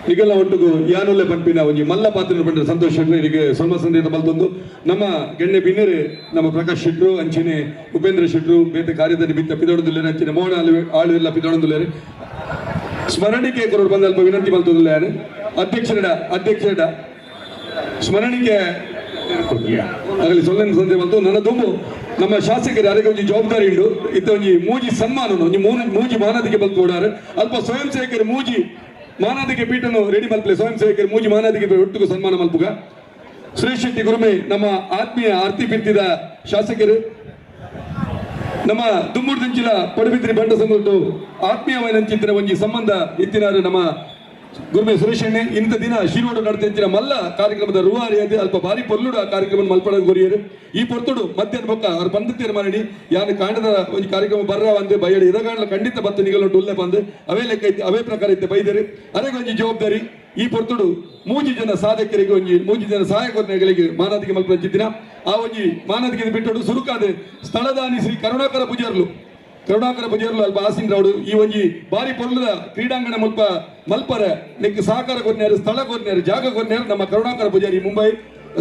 ನಿಗಲ್ನ ಒಟ್ಟಿಗೂ ಯಾನುಲ್ಲೆ ಪಂಪಿನ ಒಂಜಿ ಮಲ್ಲ ಪಾತ್ರ ಪಂಡ ಸಂತೋಷ್ ಶೆಟ್ರು ಇವರಿಗೆ ಸೊಲ್ಮ ಸಂದೇತ ಮಲ್ತೊಂದು ನಮ್ಮ ಗೆಣ್ಣೆ ಬಿನ್ನರು ನಮ್ಮ ಪ್ರಕಾಶ್ ಶೆಟ್ರು ಅಂಚಿನ ಉಪೇಂದ್ರ ಶೆಟ್ರು ಬೇತೆ ಕಾರ್ಯದಲ್ಲಿ ಬಿತ್ತ ಪಿದೊಡದುಲ್ಲೇರು ಅಂಚಿನ ಮೋಹನ ಆಳುವೆಲ್ಲ ಪಿದೊಡದುಲ್ಲೇರು ಸ್ಮರಣಿಕೆ ಕೊರಡು ಬಂದಲ್ಪ ವಿನಂತಿ ಮಲ್ತೊಂದುಲ್ಲೇನು ಅಧ್ಯಕ್ಷರ ಸ್ಮರಣಿಕೆ ಆಗಲಿ ಸೊಲ್ಲೆನ ಸಂದೆ ಬಂತು ನನ್ನ ದುಂಬು ನಮ್ಮ ಶಾಸಕರು ಯಾರಿಗೆ ಒಂಜಿ ಜವಾಬ್ದಾರಿ ಉಂಡು ಇತ್ತ ಒಂಜಿ ಮೂಜಿ ಸನ್ಮಾನ ಒಂಜಿ ಮೂಜಿ ಮಾನದಿಗೆ ಬಲ್ತು ಓಡಾರು ಅಲ್ಪ ಸ್ವಯಂ ಸೇವಕರು ಮೂಜಿ ಮಾನದಿಗೆ ಪೀಠನು ರೆಡಿ ಮಲ್ಪಲೆ ಸ್ವಯಂ ಸೇವಕರು ಮೂಜಿ ಮಾನದಿಗೆ ಒಟ್ಟಿಗೂ ಸನ್ಮಾನ ಮಲ್ಪುಗ ಸುರೇಶ್ ಶೆಟ್ಟಿ ಗುರುಮೆ ನಮ್ಮ ಆತ್ಮೀಯ ಆರ್ತಿ ಪಿರ್ತಿದ ಶಾಸಕರು ನಮ್ಮ ದುಮ್ಮೂರು ದಿಂಚಿಲ ಪಡುಬಿದ್ರಿ ಬಂಡ ಸಂಘದ್ದು ಆತ್ಮೀಯವಾದಂಚಿನ ಒಂಜಿ ಸಂಬಂಧ ಇತ್ತಿನಾರು ನಮ್ಮ ಗುರುಮೆ ಸುರೇಶ್ ಎಣ್ಣೆ ಇಂಥ ದಿನ ಶಿರೋಡು ನಡೆದಂಚಿನ ಮಲ್ಲ ಕಾರ್ಯಕ್ರಮದ ರೂವಾರಿಯಾದ ಅಲ್ಪ ಬಾರಿ ಪೊರ್ಲುಡು ಆ ಕಾರ್ಯಕ್ರಮ ಮಲ್ಪಡ ಗೊರಿಯರು ಈ ಪೊರ್ತುಡು ಮಧ್ಯಾಹ್ನ ಬೊಕ್ಕ ಅವ್ರು ಬಂದಿತ್ತೇರು ಮಾಡಿ ಯಾನು ಕಾಂಡದ ಒಂದು ಕಾರ್ಯಕ್ರಮ ಬರ್ರ ಅಂದೆ ಬಯಡು ಇರಗಾಂಡ್ಲ ಖಂಡಿತ ಬತ್ತ ನಿಗಲೊಟ್ಟು ಉಲ್ಲೆ ಬಂದು ಅವೇ ಲೆಕ್ಕ ಐತೆ ಅವೇ ಪ್ರಕಾರ ಐತೆ ಬೈದರಿ ಅದಕ್ಕೆ ಒಂಜಿ ಜವಾಬ್ದಾರಿ ಈ ಪೊರ್ತುಡು ಮೂಜಿ ಜನ ಸಾಧಕರಿಗೆ ಒಂಜಿ ಮೂಜಿ ಜನ ಸಹಾಯಕರಿಗೆ ಮಾನದಿಗೆ ಮಲ್ಪಂಚಿದ್ದಿನ ಆ ಒಂಜಿ ಮಾನದಿಗೆ ಬಿಟ್ಟು ಸುರುಕಾದ ಸ್ಥಳದಾನಿ ಶ್ರೀ ಕರುಣಾಕರ ಪೂಜಾರ್ಲು ಅಲ್ಪ ಆಸಿನ್ ರಾವುಡು ಈ ಒಂಜಿ ಬಾರಿ ಪೊರ್ಲದ ಕ್ರೀಡಾಂಗಣ ಮಲ್ಪರ ನೆಕ್ ಸಹಕಾರ ಕೊರ್ನ್ಯಾರು ಸ್ಥಳ ಕೊರ್ನ್ಯಾರು ಜಾಗ ಕೊರ್ನ್ಯಾರು ನಮ್ಮ ಕರುಣಾಕರ ಪೂಜಾರಿ ಮುಂಬೈ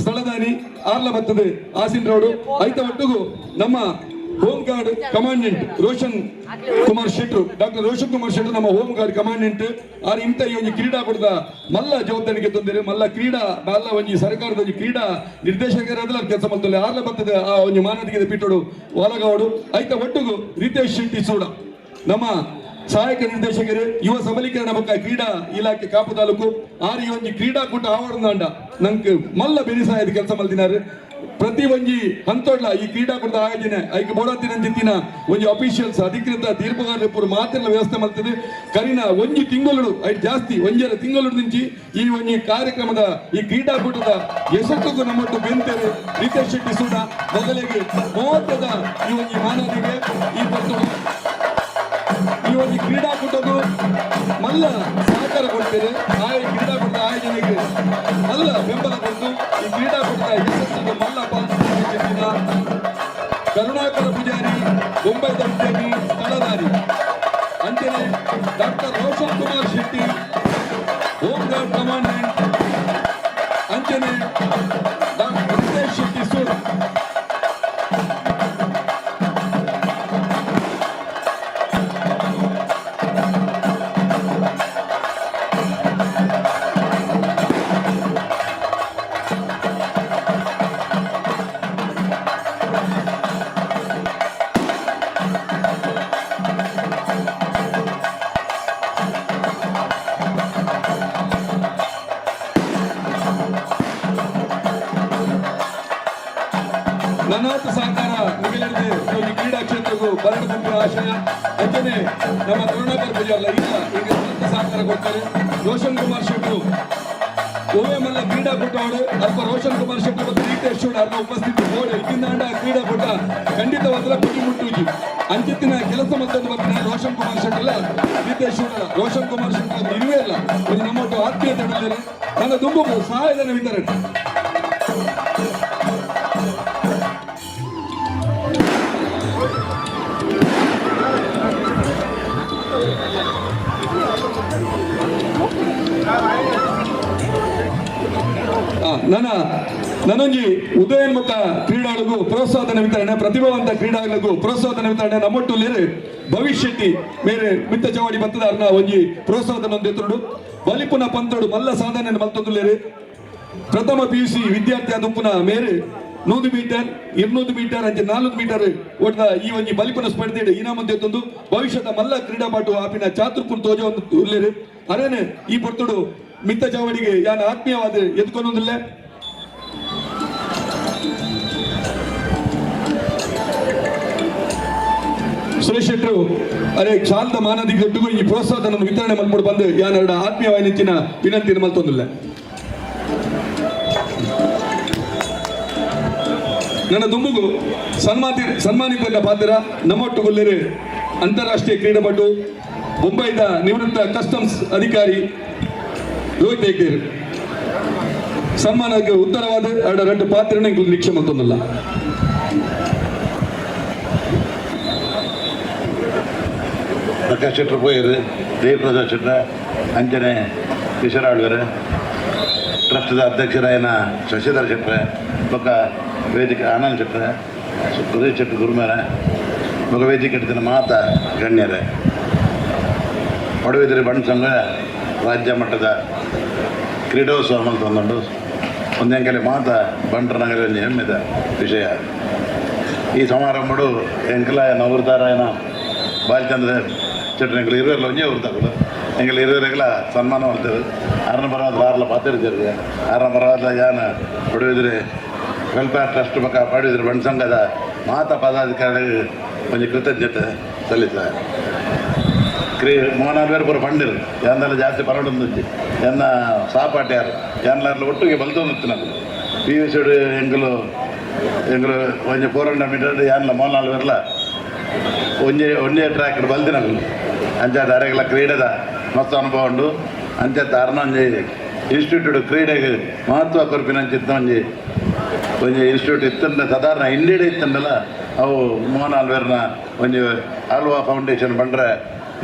ಸ್ಥಳದಾನಿ ಆರ್ಲ ಬರ್ತದೆ ಆಸಿನ್ ರಾವುಡು ಐತ ಒಟ್ಟಿಗೂ ನಮ್ಮ home guard commandant doctor Roshan Kumar ಶೆಟ್ರು ನಮ್ಮ ಹೋಮ್ ಗಾರ್ಡ್ ಕಮಾಂಡೆಂಟ್ ಆರ್ ಇಂಥ ಈ ಒಂದು ಕ್ರೀಡಾಕೂಟದ ಮಲ್ಲ ಜವಾಬ್ದಾರಿಗೆ ತೊಂದರೆ ಮಲ್ಲ ಕ್ರೀಡಾ ಮಲ್ಲ ಒಂಜಿ ಸರ್ಕಾರದ ಒಂದು ಕ್ರೀಡಾ ನಿರ್ದೇಶಕರಾದ ಕೆಲಸ ಮಾಡ್ತಾರೆ ಆರ್ಲ ಬರ್ತದೆ ಆ ಒಂದು ಮಾನದಿಗೆ ಬಿಟ್ಟೋಡು ಒಲಗಾವಡು ಐತ ಒಟ್ಟಿಗೂ ರಿತೇಶ್ ಶೆಟ್ಟಿ ಸೂಡ ನಮ್ಮ ಸಹಾಯಕ ನಿರ್ದೇಶಕರು ಯುವ ಸಬಲೀಕರಣ ಬೊಕ್ಕ ಕ್ರೀಡಾ ಇಲಾಖೆ ಕಾಪು ತಾಲೂಕು ಆರು ಈ ಒಂದು ಕ್ರೀಡಾಕೂಟ ಆವರಣ ನಂಗೆ ಮಲ್ಲ ಬೆನಿಸಾಯದ ಕೆಲಸ ಮಲ್ದಿನಾರು ಪ್ರತಿ ಒಂಜಿ ಹಂತೋಡ್ಲ ಈ ಕ್ರೀಡಾಕೂಟದ ಆಯೋಜನೆ ಐಕ್ ಬೋಡತ್ತಿನ ಒಂಜಿ ಅಫಿಷಿಯಲ್ಸ್ ಅಧಿಕೃತ ತೀರ್ಪುಗಾರರು ಪೂರ ಮಾತಿನ ವ್ಯವಸ್ಥೆ ಮಾಡ್ತದೆ ಕರಿನ ಒಂಜಿ ತಿಂಗಳು ಐಟ್ ಜಾಸ್ತಿ ಒಂಜರ ತಿಂಗಳು ನಿಂಚಿ ಈ ಒಂಜಿ ಕಾರ್ಯಕ್ರಮದ ಈ ಕ್ರೀಡಾಕೂಟದ ಯಶಸ್ಸು ನಮ್ಮೊಟ್ಟು ಬೆಂತೇರು ರಿತೇಶ್ ಶೆಟ್ಟಿ ಸೂಡ ಮೊದಲಿಗೆ ಮಹತ್ವದ ಈ ಒಂಜಿ ಮಾನವಿಗೆ ಈ ಒಂದು ಕ್ರೀಡಾಕೂಟಕ್ಕೂ ಮಲ್ಲ ಸಹಕಾರ ಕೊಡ್ತೇನೆ ಕ್ರೀಡಾಕೂಟದ ಆಯೋಜನೆಗೆ ಮಲ್ಲ ಬೆಂಬಲ ಕೊಟ್ಟು ಈ ಕ್ರೀಡಾಕೂಟದ ಯಶಸ್ಸಿಗೆ ಮಲ್ಲ ಪಾಲ್ಗೊಳ್ಳುತ್ತಿದ್ದ ಕರುಣಾಕರ ಪೂಜಾರಿ ಬೊಂಬೈದ ಉದ್ಯಮಿ ಸ್ಥಳಧಾರಿ ಅಂತೆಯೇ doctor Roshan Kumar Shetty home guard commandant ಅಂತೆಯೇ ಡಾಕ್ಟರ್ ರಿತೇಶ್ ಶೆಟ್ಟಿ ಸೂರ್ ನನ್ನೊತ್ತು ಸಹಕಾರ ನಿಗಲಿದೆ ಈ ಕ್ರೀಡಾ ಕ್ಷೇತ್ರಕ್ಕೂ ಬರಡು ಗುಂಪಿನ ಆಶಯ ಅಂತೆಯೇ ನಮ್ಮ ಕರುಣಾಕರ ಪೂಜಾರಲ್ಲ ಇಲ್ಲ ಈಗ ಸಹಕಾರ ಕೊಡ್ತಾರೆ ರೋಷನ್ ಕುಮಾರ್ ಶೆಟ್ಟಿ ಓಎಂಎಲ್ ಕ್ರೀಡಾಕೂಟಗಳು ಅಲ್ಪ ರೋಷನ್ ಕುಮಾರ್ ಶೆಟ್ಟಿ ಮತ್ತು ರಿತೇಶ್ ಶೂಡ್ ಅವ್ರನ್ನ ಉಪಸ್ಥಿತಿ ಬೋರ್ಡ್ ಇಕ್ಕಿಂದಾಂಡ ಕ್ರೀಡಾಕೂಟ ಖಂಡಿತವಾದ ಕುಟಿ ಮುಟ್ಟುಜಿ ಅಂಚಿತ್ತಿನ ಕೆಲಸ ಮತ್ತೊಂದು ಬರ್ತೀನಿ ರೋಷನ್ ಕುಮಾರ್ ಶೆಟ್ಟಿ ಅಲ್ಲ ರಿತೇಶ್ ಶೂಡ್ ಅಲ್ಲ ರೋಷನ್ ಕುಮಾರ್ ಶೆಟ್ಟಿ ಅದು ಇರುವೇ ಅಲ್ಲ ಒಂದು ನಮ್ಮೊಟ್ಟು ಆತ್ಮೀಯತೆ ಬೆಳೆದಿದೆ ನನ್ನ ತುಂಬು ಸಹಾಯಧನ ವಿತರಣೆ ನನೊಂಜಿ ಉದಯೋನ್ಮುಖ ಕ್ರೀಡಾಳಿಗೂ ಪ್ರೋತ್ಸಾಹನ ವಿತರಣೆ ಪ್ರತಿಭಾವಂತ ಕ್ರೀಡಾಳಿಗೂ ಪ್ರೋತ್ಸಾಹನ ವಿತರಣೆ ನಮ್ಮೊಟ್ಟು ಭವಿಷ್ಯತಿ ಮೇರೆ ಮಿತ್ತ ಚವಾಡಿ ಬತ್ತದಾರನ ಒಂಜಿ ಪ್ರೋತ್ಸಾಹನ ಹೊಂದಿತ್ತು ಬಲಿಪುನ ಪಂತೋಡು ಮಲ್ಲ ಸಾಧನೆ ಮಲ್ತೊಂದುಲ್ಲೇರು ಪ್ರಥಮ PUC ವಿದ್ಯಾರ್ಥಿ ಅದುಪ್ಪುನ ಮೇರೆ 100 ಮೀಟರ್ 200 ಮೀಟರ್ ಅಂಚೆ 400 ಮೀಟರ್ ಓಟದ ಈ ಒಂಜಿ ಬಲಿಪುನ ಸ್ಪರ್ಧೆ ಇನಾಮಂದಿ ಎತ್ತೊಂದು ಭವಿಷ್ಯದ ಮಲ್ಲ ಕ್ರೀಡಾಪಟು ಆಪಿನ ಚಾತುರ್ಪುರ ತೋಜ ಒಂದು ಉಲ್ಲೇರು ಅರೇನೆ ಈ ಪೊರ್ತುಡು ಮಿತ್ತ ಚವಾಡಿಗೆ ಯಾನ ಆತ್ಮೀಯವಾದ ಎದ್ಕೊಂಡೊಂದಿಲ್ಲ ಸುರೇಶ್ ಶೆಟ್ಟರು ಅರೆ ಶಾಲದ ಮಾನದಿಗೊಟ್ಟಿಗೂ ಈ ಪ್ರೋತ್ಸಾಹವನ್ನು ವಿತರಣೆ ಮಲ್ಪಡು ಬಂದು ಯಾನೆರಡು ಆತ್ಮೀಯವಾದ ನೆಚ್ಚಿನ ವಿನಂತಿಯನ್ನು ಮಲ್ತೊಂದಿಲ್ಲ ನನ್ನ ದುಂಬುಗು ಸನ್ಮಾನಿತ ಪಾತ್ರ ನಮ್ಮೊಟ್ಟು ಗೊಲ್ಲೆರೆ ಅಂತಾರಾಷ್ಟ್ರೀಯ ಕ್ರೀಡಾಪಟು ಮುಂಬೈದ ನಿವೃತ್ತ ಕಸ್ಟಮ್ಸ್ ಅಧಿಕಾರಿ ರೋಹಿತ್ ಏಕೇರ್ ಸನ್ಮಾನಕ್ಕೆ ಉತ್ತರವಾದ ಎರಡು ಪಾತ್ರನ ನಿರೀಕ್ಷೆ ಮತ್ತೊಂದಲ್ಲ ಪ್ರಕಾಶ್ ಶೆಟ್ಟರು ಪೋಯರು ದೇವಪ್ರಸಾದ್ ಶೆಟ್ಟ ಅಂಜನೆ ಕಿಶೋರಾಳ್ವರ್ ಟ್ರಸ್ಟ್ದ ಅಧ್ಯಕ್ಷರಾಯನ ಶಶಿಧರ್ ಶೆಟ್ಟ ಬೊಕ್ಕ ವೇದಿಕೆ ಆನಂದ್ ಶೆಟ್ಟ ಸುರೇಶ್ ಶೆಟ್ಟಿ ಗುರುಮೇರ ಬೊಕ್ಕ ವೇದಿಕೆ ಇಡ್ತಿನ ಮಾತ ಗಣ್ಯರೇ ಪಡುವೆದಿರಿ ಬಣ್ಣ ಸಂಘ ರಾಜ್ಯ ಮಟ್ಟದ ಕ್ರೀಡೋತ್ಸವ ತಂದುಂಡು ಒಂದೆಂಕಲೆ ಮಾತ ಬಂಟರ ನಗರ ಹೆಮ್ಮೆದ ವಿಷಯ ಈ ಸಮಾರಂಭಡು ಎಂಕಲ ನವೃತಾರಾಯಣ ಬಾಲಚಂದ್ರ ಶೆಟ್ಟಿ ಎಂಕಲು ಇರುವಲ್ಲ ಒಂಜೇ ಹೊರತಾಗಲು ಎಂಕಲು ಇರುವರೆಗಳ ಸನ್ಮಾನ ಮಾಡ್ತಾರೆ ಅರನ ಬರವಾದ ವಾರಲ ಪಾತಿರ್ತಾರೆ ಅರನ ಬರವಾದ ಯಾನ ಪಡುವೆದಿರಿ ವೆಲ್ಫೇರ್ ಟ್ರಸ್ಟ್ ಪಕ್ಕ ಪಡುವೆದಿರಿ ಬಣ್ಣ ಸಂಘದ ಮಾತ ಪದಾಧಿಕಾರಿಗಳಿಗೆ ಒಂದು ಕೃತಜ್ಞತೆ ಸಲ್ಲಿಸ್ತಾರೆ ಮೋಹನ್ ಬೇರೆ ಪೂರ ಪಂಡಿರು ಎಂದೆಲ್ಲ ಜಾಸ್ತಿ ಪರಡೊಂದು ಎನ್ನ ಸಾಪಾಟ್ಯಾರು ಎನ್ಲಾರ್ಲು ಒಟ್ಟಿಗೆ ಬಲ್ತೊಂದಿತ್ತು ನಾನು PUC ಎಂಕಲು ಒಂಜಿ 400 ಮೀಟರ್ ಏನಿಲ್ಲ ಮೋಹನ್ ಬೇರ್ಲ ಒಂದೇ ಟ್ರ್ಯಾಕ್ ಬಲ್ದಿನಗಳು ಅಂಚಾದ ಅರೆಗಳ ಕ್ರೀಡೆದ ಮಸ್ತ್ ಅನುಭವ ಉಂಡು ಅಂಚತ್ತ ಅರ್ನೊಂಜಿ ಇನ್ಸ್ಟಿಟ್ಯೂಟ್ ಕ್ರೀಡೆಗೆ ಮಹತ್ವ ಕೊರ್ಪಿನಂಚಿತ್ತ ಒಂಜಿ ಇನ್ಸ್ಟಿಟ್ಯೂಟ್ ಇತ್ತಂಡ ಸಾಧಾರಣ ಇಂಡಿಯಾ ಇತ್ತಂಡಲ್ಲ ಅವು ಮೋಹನ್ ಆಲ್ವೇರ್ನ ಒಂಜಿ ಆಲ್ವಾ ಫೌಂಡೇಶನ್ ಬಂಡ್ರೆ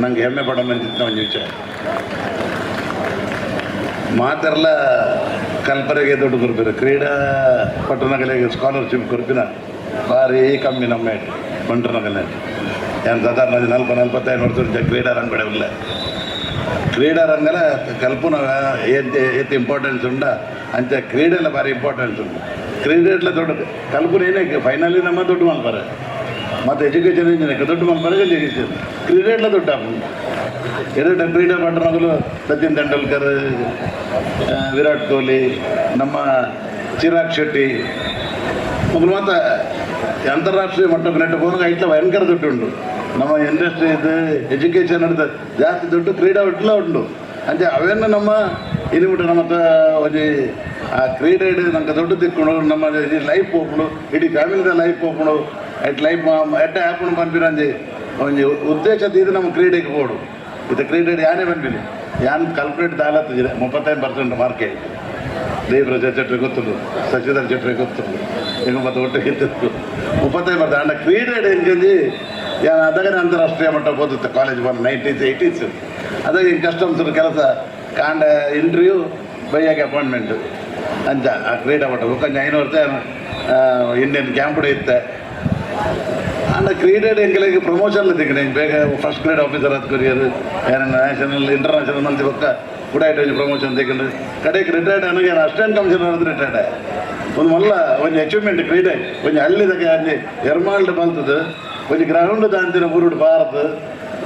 ನಂಗೆ ಹೆಮ್ಮೆ ಪಡೋಂಚಿತ್ತ ಒಂದು ವಿಷಯ ಮಾತೆಲ್ಲ ಕಲ್ಪನೆಗೆ ದುಡ್ಡು ಕೊರ್ಪಿರು ಕ್ರೀಡಾ ಪಟ್ಟಣಗಳಿಗೆ ಸ್ಕಾಲರ್ಶಿಪ್ ಕೊರ್ಪಿನ ಭಾರಿ ಕಮ್ಮಿ ನಮ್ಮ ಬಂಟ್ರನಗಲೆ ಏನು ಸಾಧಾರಣ 40-45 ವರ್ಷ ಕ್ರೀಡಾರಂಗ ಬಿಡವಿಲ್ಲ ಕ್ರೀಡಾರಂಗಲ ಕಲ್ಪನ ಏತ್ ಇಂಪಾರ್ಟೆನ್ಸ್ ಉಂಡ ಅಂಚ ಕ್ರೀಡೆಲ್ಲ ಭಾರಿ ಇಂಪಾರ್ಟೆನ್ಸ್ ಉಂಟು ಕ್ರೀಡೆಲ್ಲ ದೊಡ್ಡ ಕಲ್ಪನೆ ಏನೇ ಫೈನಲಿ ನಮ್ಮ ದುಡ್ಡು ಮಲ್ಪಾರೆ ಮತ್ತು ಎಜುಕೇಷನ್ ಇಂಜಿನಿಯರ್ ದುಡ್ಡು ಮಲ್ಪಾರೆ ಎಜುಕೇಷನ್ ಕ್ರೀಡೆಲ್ಲ ದೊಡ್ಡ ಎರಡು ಕ್ರೀಡಾ ಪಟ್ಟಣಗಳು ಸಚಿನ್ ತೆಂಡೂಲ್ಕರ್ ವಿರಾಟ್ ಕೊಹ್ಲಿ ನಮ್ಮ ಚಿರಾಗ್ ಶೆಟ್ಟಿ ಮುಗಿಲು ಮಾತ್ರ ಅಂತಾರಾಷ್ಟ್ರೀಯ ಮಟ್ಟಕ್ಕೆ ನೆಟ್ಟು ಹೋದಾಗ ಇಟ್ಲ ಭಯಂಕರ ದುಡ್ಡು ಉಂಟು. ನಮ್ಮ ಇಂಡಸ್ಟ್ರಿ ಇದು ಎಜುಕೇಷನ್ ಹಿಡಿದು ಜಾಸ್ತಿ ದುಡ್ಡು ಕ್ರೀಡಾ ಇಟ್ಲ ಉಂಟು ಅಂಚೆ ಅವೇನು ನಮ್ಮ ಇನ್ನು ನಮ್ಮ ಒಂದು ಆ ಕ್ರೀಡೆ ನಮ್ಗೆ ದುಡ್ಡು ತಿಕ್ಕೊಂಡು ನಮ್ಮ ಲೈಫ್ ಹೋಗ್ಬಿಡು ಇಡೀ ಫ್ಯಾಮಿಲಿದ ಲೈಫ್ ಹೋಗ್ಬಿಡು ಅಟ್ ಲೈಫ್ ಎಡ್ಡ ಹಾಕೊಂಡು ಬಂದ್ಬಿರಂಜಿ ಒಂದು ಉದ್ದೇಶದ ಇದು ನಮ್ಮ ಕ್ರೀಡೆಗೆ ಹೋಡು ಇದು ಕ್ರೀಡೆ ಯಾನೇ ಬಂದ್ಬಿಡಿ ಯಾನ್ ಕಲ್ಪರೇಟ್ ದಾಲತ್ತಿದೆ 35% ಮಾರ್ಕೆ ದೇವರಾಜ ಚಟ್ರಿ ಗೊತ್ತುಂಡು ಶಶಿಧರ್ ಚಟ್ರಿ ಗೊತ್ತುಂಡು ಈಗ ಮತ್ತೆ ಒಟ್ಟಿಗೆ ಇತ್ತು 35% ಅಂಡ ಕ್ರೀಡೆ ಎಂಜಿ ಯಾನ್ ಅದಾಗನೇ ಅಂತಾರಾಷ್ಟ್ರೀಯ ಮಟ್ಟ ಓದುತ್ತೆ ಕಾಲೇಜ್ ಬಂದು 90s 80s ಅದಾಗ ಕಸ್ಟಮ್ಸ್ ಕೆಲಸ ಕಾಂಡ ಇಂಟರ್ವ್ಯೂ ಬೈಯಾಗೆ ಅಪಾಯಿಂಟ್ಮೆಂಟ್ ಅಂಚ ಆ ಕ್ರೀಡಾ ಮಟ್ಟ ಕೊಂಚ 500 ರೂಪಾಯಿ ಇಂಡಿಯನ್ ಕ್ಯಾಂಪ್ ಇತ್ತೆ ಅಂಡ ಕ್ರೀಡೆ ಎಂಗಳಿಗೆ ಪ್ರಮೋಷನ್ ದಿಕ್ಕಣೆ ಬೇಗ ಫಸ್ಟ್ ಗ್ರೇಡ್ ಆಫೀಸರ್ ಅದು ಕೊರಿಯರು ಏನ ನ್ಯಾಷನಲ್ ಇಂಟರ್ನ್ಯಾಷನಲ್ ಮಂದಿ ಪಕ್ಕ ಕೂಡ ಪ್ರಮೋಷನ್ ತೆಗೊಂಡು ಕಡೆಗೆ ರಿಟೈರ್ಡ್ ನನಗೆ ಅಸಿಸ್ಟೆಂಟ್ ಕಮಿಷನರ್ ಅದು ರಿಟೈರ್ಡ್ ಒಂದು ಮಲ್ಲ ಒಂದು ಅಚೀವ್ಮೆಂಟ್ ಕ್ರೀಡೆ ಒಂದು ಹಳ್ಳಿದಾಗೆ ಅಲ್ಲಿ ಎರ್ಮಾಲ್ಡ್ ಬಂತದ್ದು ಒಂದು ಗ್ರೌಂಡ್ ದಾಂತಿನ ಊರುಡು ಭಾರತ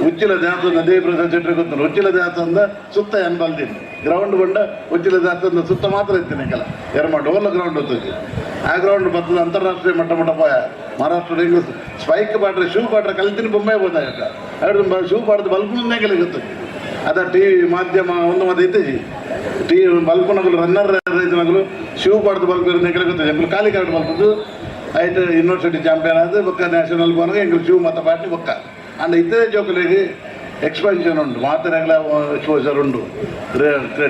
ಉಚ್ಚಿಲ ಜಾತದ ದೇವಪ್ರಸಾದ್ ಚಟ್ರಿ ಗೊತ್ತು ಉಚ್ಚಿಲ ಜಾತಂದ ಸುತ್ತ ಏನು ಬಲ್ತೀನಿ ಗ್ರೌಂಡ್ ಬಂಡ ಉಚ್ಚಿಲ ಜಾತದ ಸುತ್ತ ಮಾತ್ರ ಇರ್ತೀನಿ ಕೆಲ ಎರ್ಮಾಲ್ಡ್ ಓಲ್ಲ ಗ್ರೌಂಡ್ ಹೊತ್ತಿಗೆ ಆ ಗ್ರೌಂಡ್ ಬರ್ತದ ಅಂತಾರಾಷ್ಟ್ರೀಯ ಮಟ್ಟ ಪೋಯ ಮಹಾರಾಷ್ಟ್ರ ಇಂಗ್ಲೀಷ್ ಸ್ಪೈಕ್ ಬಾಟ್ರೆ ಶೂ ಬಾಟ್ರೆ ಕಲ್ತೀನಿ ಬೊಮ್ಮೆ ಬೋದಾಗಕ್ಕ ಅವ್ರದ್ದು ಶೂ ಬಾಡ್ದು ಬಲ್ಪುನೇ ಕೆಲ ಗೊತ್ತು ಅದ ಟಿ ವಿ ಮಾಧ್ಯಮ ಒಂದು ಮತ್ತೆ ಇತ್ತೇಜಿ ಟಿ ವಿ ಬಲ್ಪನಗಳು ರನ್ನರ್ ರೈತನಗಳು ಶೂ ಬಾಡ್ದು ಬಲ್ಪ್ ಕೆಲ ಗೊತ್ತಿದೆ ಎಂಗಳು ಖಾಲಿ ಕಾರ್ಡ್ ಬಲ್ಪದ್ದು ಆಯ್ತು ಯೂನಿವರ್ಸಿಟಿ ಚಾಂಪಿಯನ್ ಅದು ಬೊಕ್ಕ ನ್ಯಾಷನಲ್ ಬೋನಾಗ ಎಂಗಳು ಶೂ ಮತ್ತು ಬಾಟ್ಲಿ ಬೊಕ್ಕ ಅಂಡ್ ಇತರೆ ಜೋಕಲಿಗೆ ಎಕ್ಸ್ಪೆನ್ಷನ್ ಉಂಟು ಮಾತರೆಗಳ ಎಕ್ಸ್ಪೋಜರ್ ಉಂಟು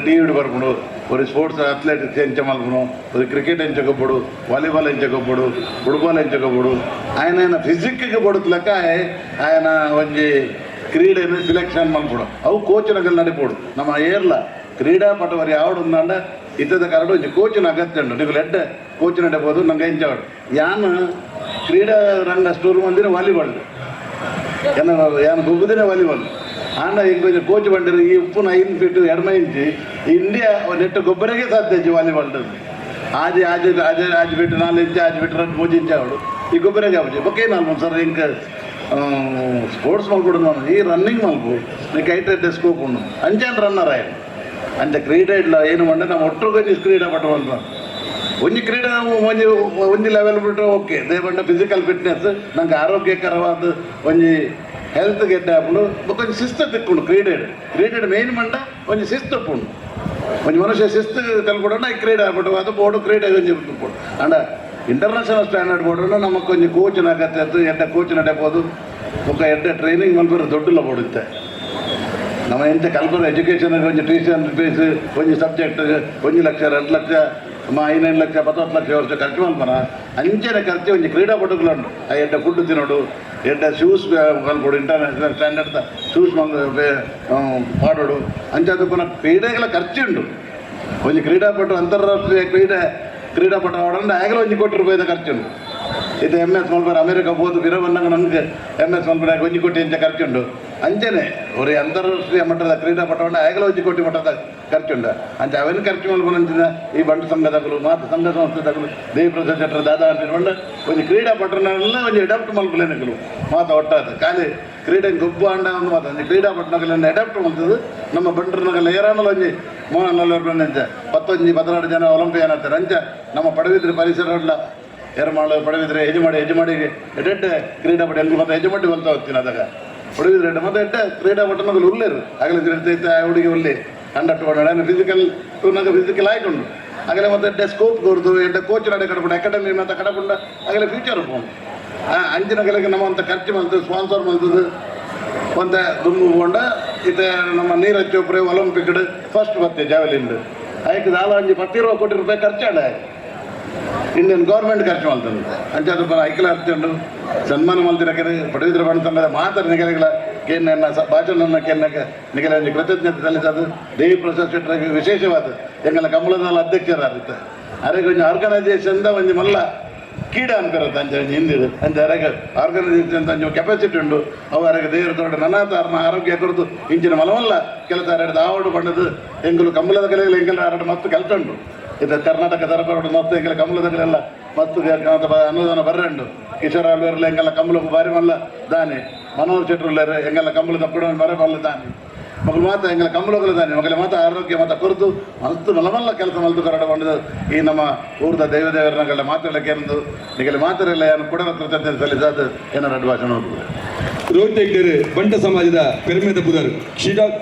ಟಿ ವಿ ಬರ್ಕೊಂಡು ഒരു സ്പോർട്സ് അത്ലറ്റിക്സ് ఎంచమల్పను ഒരു క్రికెట్ ఎంచకపోడు వాలీబాల్ ఎంచకపోడు ఫుట్బాల్ ఎంచకపోడు ఆయన ಫಿಸಿಕ್ಕಿಗೆ ಬಡುತ್ತಲಕ್ಕ ఆయన ಒಂಜಿ ಕ್ರೀಡೆಯನ್ನು ಸಿಲೆಕ್ಷನ್ ಮಲ್ಪಡು ಅವು ಕೋಚಿನಗಳು ನಡಿಪೋಡು ನಮ್ಮ ಏರ್ಲ ಕ್ರೀಡಾಪಟುವರು ಯಾವುದು ఉందండ ಇದ್ದದ ಕಾರಣ ಒಂಜಿ ಕೋಚಿನ ಅಗತ್ಯ ಉಂಟು ನೀವು ಲೆಡ್ ಕೋಚ್ ನಡಬಹುದು ನಂಗೆ ಎಂಚಾಡು ಯಾನು ಕ್ರೀಡಾ ರಂಗ ಸ್ಟೋರ್ ಮಂದಿರ ವಾಲಿಬಾಲ್ ಯಾನು ಗುಬ್ಬುದಿನ ವಾಲಿಬಾಲ್ ಆಂಡ ಈಗ ಕೊಂಚ ಕೋಚ್ ಬಂದಿರು ಈ ಉಪ್ಪುನ 5 ಫೀಟ್ 2 ಇಂಚು ಇಂಡಿಯಾ ನೆಟ್ಟು ಗೊಬ್ಬರಿಗೆ ಸಾಧ್ಯ ವಾಲಿಬಾಲ್ ಆಜೆ ಆಜೆ ಆಜೆ ಆಜ್ ಬಿಟ್ಟು 4 ಇಂಚು ಆಜ್ ಬಿಟ್ಟು 3 ಇಂಚು ಅವಳು ಈ ಗೊಬ್ಬರಿಗೆ ಆಗುತ್ತೆ ಬೊಕ್ಕೆ ನಾನು ಸರ್ ಇಂಕ ಸ್ಪೋರ್ಟ್ಸ್ ಮಲ್ಕೊಡು ನಾನು ಈ ರನ್ನಿಂಗ್ ಮಲ್ಪು ನೀನು ಹೈಟ್ ಸ್ಕೋಪ್ ಉಂಡು ಅಂಚೇನು ರನ್ನರ್ ಆಯ್ತು ಅಂಚ ಕ್ರೀಡೆ ಇಲ್ಲ ಏನು ಮಂಡ ನಾವು ಒಟ್ಟೊಂದು ಕ್ರೀಡಾ ಪಟುವಂತ ಒಂಜಿ ಕ್ರೀಡೆ ಒಂಜಿ ಲೆವೆಲ್ ಬಿಟ್ಟರೆ ಓಕೆ ದೇವಂಡ ಫಿಸಿಕಲ್ ಫಿಟ್ನೆಸ್ ನಂಗೆ ಆರೋಗ್ಯಕರವಾದ ಒಂಜಿ ಹೆಲ್ತ್ ಗೆಡ್ಡೆ ಹಾಕೊಂಡು ಕೊಂಚ ಶಿಸ್ತು ತಿಕ್ಕೊಂಡು ಕ್ರೀಡೆ ಮೇನ್ ಮಂಡ ಒಂಜಿ ಶಿಸ್ತು ಉಪ್ಪುಂಡು ಒಂಜಿ ಮನುಷ್ಯ ಶಿಸ್ತು ಕಲ್ಕೊಡೋಣ ಈ ಕ್ರೀಡೆ ಆಗ್ಬಿಟ್ಟು ಅದು ಬೋರ್ಡು ಕ್ರೀಡೆ ಒಂಜಿ ಉಪ್ಪುಂಡು ಅಂಡ ಇಂಟರ್ನ್ಯಾಷನಲ್ ಸ್ಟ್ಯಾಂಡರ್ಡ್ ಬೋರ್ಡು ನಮಗೆ ಕೊಂಚ ಕೋಚಿನ ಅಗತ್ಯ ಇತ್ತು ಎಡ್ಡೆ ಕೋಚ್ ನಡೆಯಬಹುದು ಮುಖ ಎಡ್ಡೆ ಟ್ರೈನಿಂಗ್ ಮಲ್ಪರು ದೊಡ್ಡಲ್ಲ ಬೋಡುತ್ತೆ ನಮ್ಮ ಎಂತ ಕಲ್ಪನೆ ಎಜುಕೇಷನ್ಗೆ ಒಂಜಿ ಟ್ಯೂಷನ್ ಫೀಸ್ ಒಂಜಿ ಸಬ್ಜೆಕ್ಟ್ 1 ಲಕ್ಷ 2 ಲಕ್ಷ 5 ಲಕ್ಷ 10 ಲಕ್ಷ ವರ್ಷ ಖರ್ಚು ಮಲ್ಪನ ಅಂಚೆನೆ ಖರ್ಚು ಒಂಜಿ ಕ್ರೀಡಾಪಟುಗಳುಂಡು ಆ ಎಡ್ಡೆ ಫುಡ್ ತಿನ್ನೋಡು ಎಡ್ಡೆ ಶೂಸ್ ಕಲ್ಕೊಡು ಇಂಟರ್ನ್ಯಾಷನಲ್ ಸ್ಟ್ಯಾಂಡರ್ಡ್ ಶೂಸ್ ಮಾಡೋಡು ಅಂಚದು ಪುನಃ ಕ್ರೀಡೆಗಳ ಖರ್ಚುಂಡು ಒಂಜಿ ಕ್ರೀಡಾಪಟು ಅಂತಾರಾಷ್ಟ್ರೀಯ ಕ್ರೀಡಾಪಟು ಆಡಂಡ ಆಗಲೇ 1 ಕೋಟಿ ರೂಪಾಯಿದ ಖರ್ಚುಂಡು ಇದು MS ಮಲ್ಪರ ಅಮೆರಿಕ ಹೋದು ಬಿರವನ್ನಾಗ ನಮಗೆ MS ಮಲ್ಪರ 1 ಕೋಟಿ ಇಂಚ ಖರ್ಚುಂಡು ಅಂಚನೆ ஒரு ಅಂತಾರಾಷ್ಟ್ರೀಯ ಮಟ್ಟದ ಕ್ರೀಡಾಪಟುಂಡ ಆಗಲೇ 1 ಕೋಟಿ ಮಟ್ಟದ ಖರ್ಚುಂಡು ಅಂಚೆ ಅವನು ಖರ್ಚು ಮಲ್ಪನಂಚಿನ ಈ ಬಂಟು ಸಂಘದಗಳು ಮಾತು ಸಂಘ ಸಂಸ್ಥೆದಗಳು ದೇವಪ್ರಸಾದ್ ಚಟ್ರ ದಾದಾ ಅಂಟಿಕೊಂಡು ಒಂದು ಕ್ರೀಡಾಪಟುನೆಲ್ಲ ಒಂದು ಅಡಾಪ್ಟ್ ಮಲ್ಪಲೇನಗಳು ಮಾತು ಒಟ್ಟಾದ ಖಾಲಿ ಕ್ರೀಡೆ ಗೊಬ್ಬು ಅಂಡ ಒಂದು ಮಾತು ಒಂದು ಕ್ರೀಡಾಪಟುನಗಳನ್ನು ಅಡಾಪ್ಟ್ ಮಾಡ್ತದ್ದು ನಮ್ಮ ಬಂಟರ್ನಗಲ್ಲ ಏರಾನಲ್ಲ ಒಂಜಿ 340 ಅಂಚ 16 ಜನ ಒಲಿಂಪಿಯನ್ ಆಗ್ತಾರೆ ಅಂಚ ನಮ್ಮ ಪಡವಿದ್ರೆ ಪರಿಸರ ಎರ್ಮಾಳು ಪಡವಿದ್ರೆ ಹೆಜಮಾಡಿಗೆ ಎಡ್ಡೆ ಕ್ರೀಡಾಪಟು ಎಲ್ಲಿ ಮತ್ತೆ ಹೆಜಮಾಡಿ ಹೊಲ್ತಾ ಹೋಗ್ತೀನಿ ಅದಾಗ ಪಡವಿದ್ರೆ ಮತ್ತೆ ಎಡ್ಡೆ ಕ್ರೀಡಾಪಟುನಗಳು ಉಳ್ಳೇರು ಆಗಲೇ ತಿರುಗ್ತೈತೆ ಆ ಹುಡುಗಿ ಉಳ್ಳಿ ಅಂಡರ್ ಫಿಸಿಕಲ್ ಆಯ್ಕೊಂಡು ಆಗಲೇ ಮತ್ತೆ ಎಡ್ಡೆ ಸ್ಕೋಪ್ ಕೊಡ್ದು ಎಡ್ಡೆ ಕೋಚ್ ನಡೆ ಕಡಪುಂಡು ಅಕಾಡೆಮಿ ಮತ್ತೆ ಕಡಪುಂಡ ಆಗಲೇ ಫ್ಯೂಚರ್ ಹೋಗೋಣ ಅಂಚಿನ ಕಲೆಗೆ ನಮ್ಮಂತ ಖರ್ಚು ಮಲ್ತದ್ದು ಸ್ಪಾನ್ಸರ್ ಮಲ್ತದ್ದು ಒಂದ ದುಮ್ಮು ಬೋಂಡ ಇದು ನಮ್ಮ ನೀರಜ್ ಚೋಪ್ರೆ ಒಲಿಂಪಿಕ್ ಫಸ್ಟ್ ಬತ್ತೆ ಜಾವೆಲಿನ್ ಅದಕ್ಕೆ ದಾಲ 10 ಕೋಟಿ ರೂಪಾಯಿ ಖರ್ಚಾಡ ಇಂಡಿಯನ್ ಗೌರ್ಮೆಂಟ್ ಖರ್ಚು ಮಾಡ್ತದೆ ಅಂಚದು ಐಕ್ಯಲ ಅರ್ಚಂಡು ಸನ್ಮಾನ ಮಲ್ತಿರಕ್ಕೆ ಪಡವಿದ್ರ ಬಣ್ಣ ಸಂಘದ ಮಾತ್ರ ನಿಗಲೆಗಳ ಕೇನ್ನ ಭಾಷಣ ಕೇನ್ನಕ್ಕೆ ನಿಗಲ ಒಂದು ಕೃತಜ್ಞತೆ ಸಲ್ಲಿಸೋದು ದೇವಿಪ್ರಸಾದ್ ಶೆಟ್ಟರಿಗೆ ವಿಶೇಷವಾದ ಎಂಗಲ ಕಮಲದ ಅಧ್ಯಕ್ಷರಾಗುತ್ತೆ ಅರೆಗೆ ಒಂದು ಆರ್ಗನೈಸೇಷನ್ದ ಒಂದು ಮಲ್ಲ ಕೀಡ ಅನ್ಪಿರುತ್ತೆ ಅಂಚೆ ಹಿಂದಿದು ಅಂಚೆ ಅರೆಗೆ ಆರ್ಗನೈಸೇಷನ್ ಅಂಚೆ ಕೆಪಾಸಿಟಿ ಉಂಡು ಅವು ಅರೆಗೆ ದೇವರು ದೊಡ್ಡ ನನಾತಾರನ ಆರೋಗ್ಯ ಕುರಿತು ಇಂಚಿನ ಮಲವಲ್ಲ ಕೆಲಸ ಎರಡು ಆವಡು ಬಂಡದು ಎಂಗಲು ಕಮಲದ ಕಲೆಗಳು ಎಂಗಲ ಎರಡು ಮತ್ತು ಕೆಲಸ ಉಂಟು ಇದು ಕರ್ನಾಟಕ ಸರ್ಕಾರ ಮತ್ತು ಎಂಗಲ ಕಮಲದಗಳೆಲ್ಲ ಮತ್ತು ಅನುದಾನ ಬರ್ರಂಡು ಕಿಶೋರ್ ಆಳ್ವೇರ್ಲ ಎಂಗಲ ಕಮಲಕ್ಕೆ ಬಾರಿ ಮಲ್ಲ ದಾನೆ ಮನೋಹರ್ ಶೆಟ್ರುಲ್ಲರು ಎಂಗಲ ಕಮಲದ ಕೂಡ ಬರ ಮಲ್ಲ ದಾನೆ ಮಗಳು ಮಾತ ಎಂಗಳ ಕಂಬಳಗಳದಾನೆ ಮಗಳ ಮಾತ ಆರೋಗ್ಯ ಮಾತ ಕೊರತು ಮಸ್ತು ಮಲಮಲ್ಲ ಕೆಲಸ ಮಲ್ತು ಕರಡ ಬಂದು ಈ ನಮ್ಮ ಊರದ ದೇವದೇವರಗಳ ಮಾತಾಡಕ್ಕೆ ಎಂದು ನಿಗಲಿ ಮಾತಾಡಲ್ಲ ಏನು ಕೂಡ ಕೃತಜ್ಞತೆ ಸಲ್ಲಿಸಾದ ಏನಾರು ಅಡ್ವಾಸನ ಹೋಗ್ತದೆ. ರೋಹಿತ್ ಹೆಗ್ಡೆ ಬಂಟ ಸಮಾಜದ ಪೆರ್ಮೆದ ಪುದರ್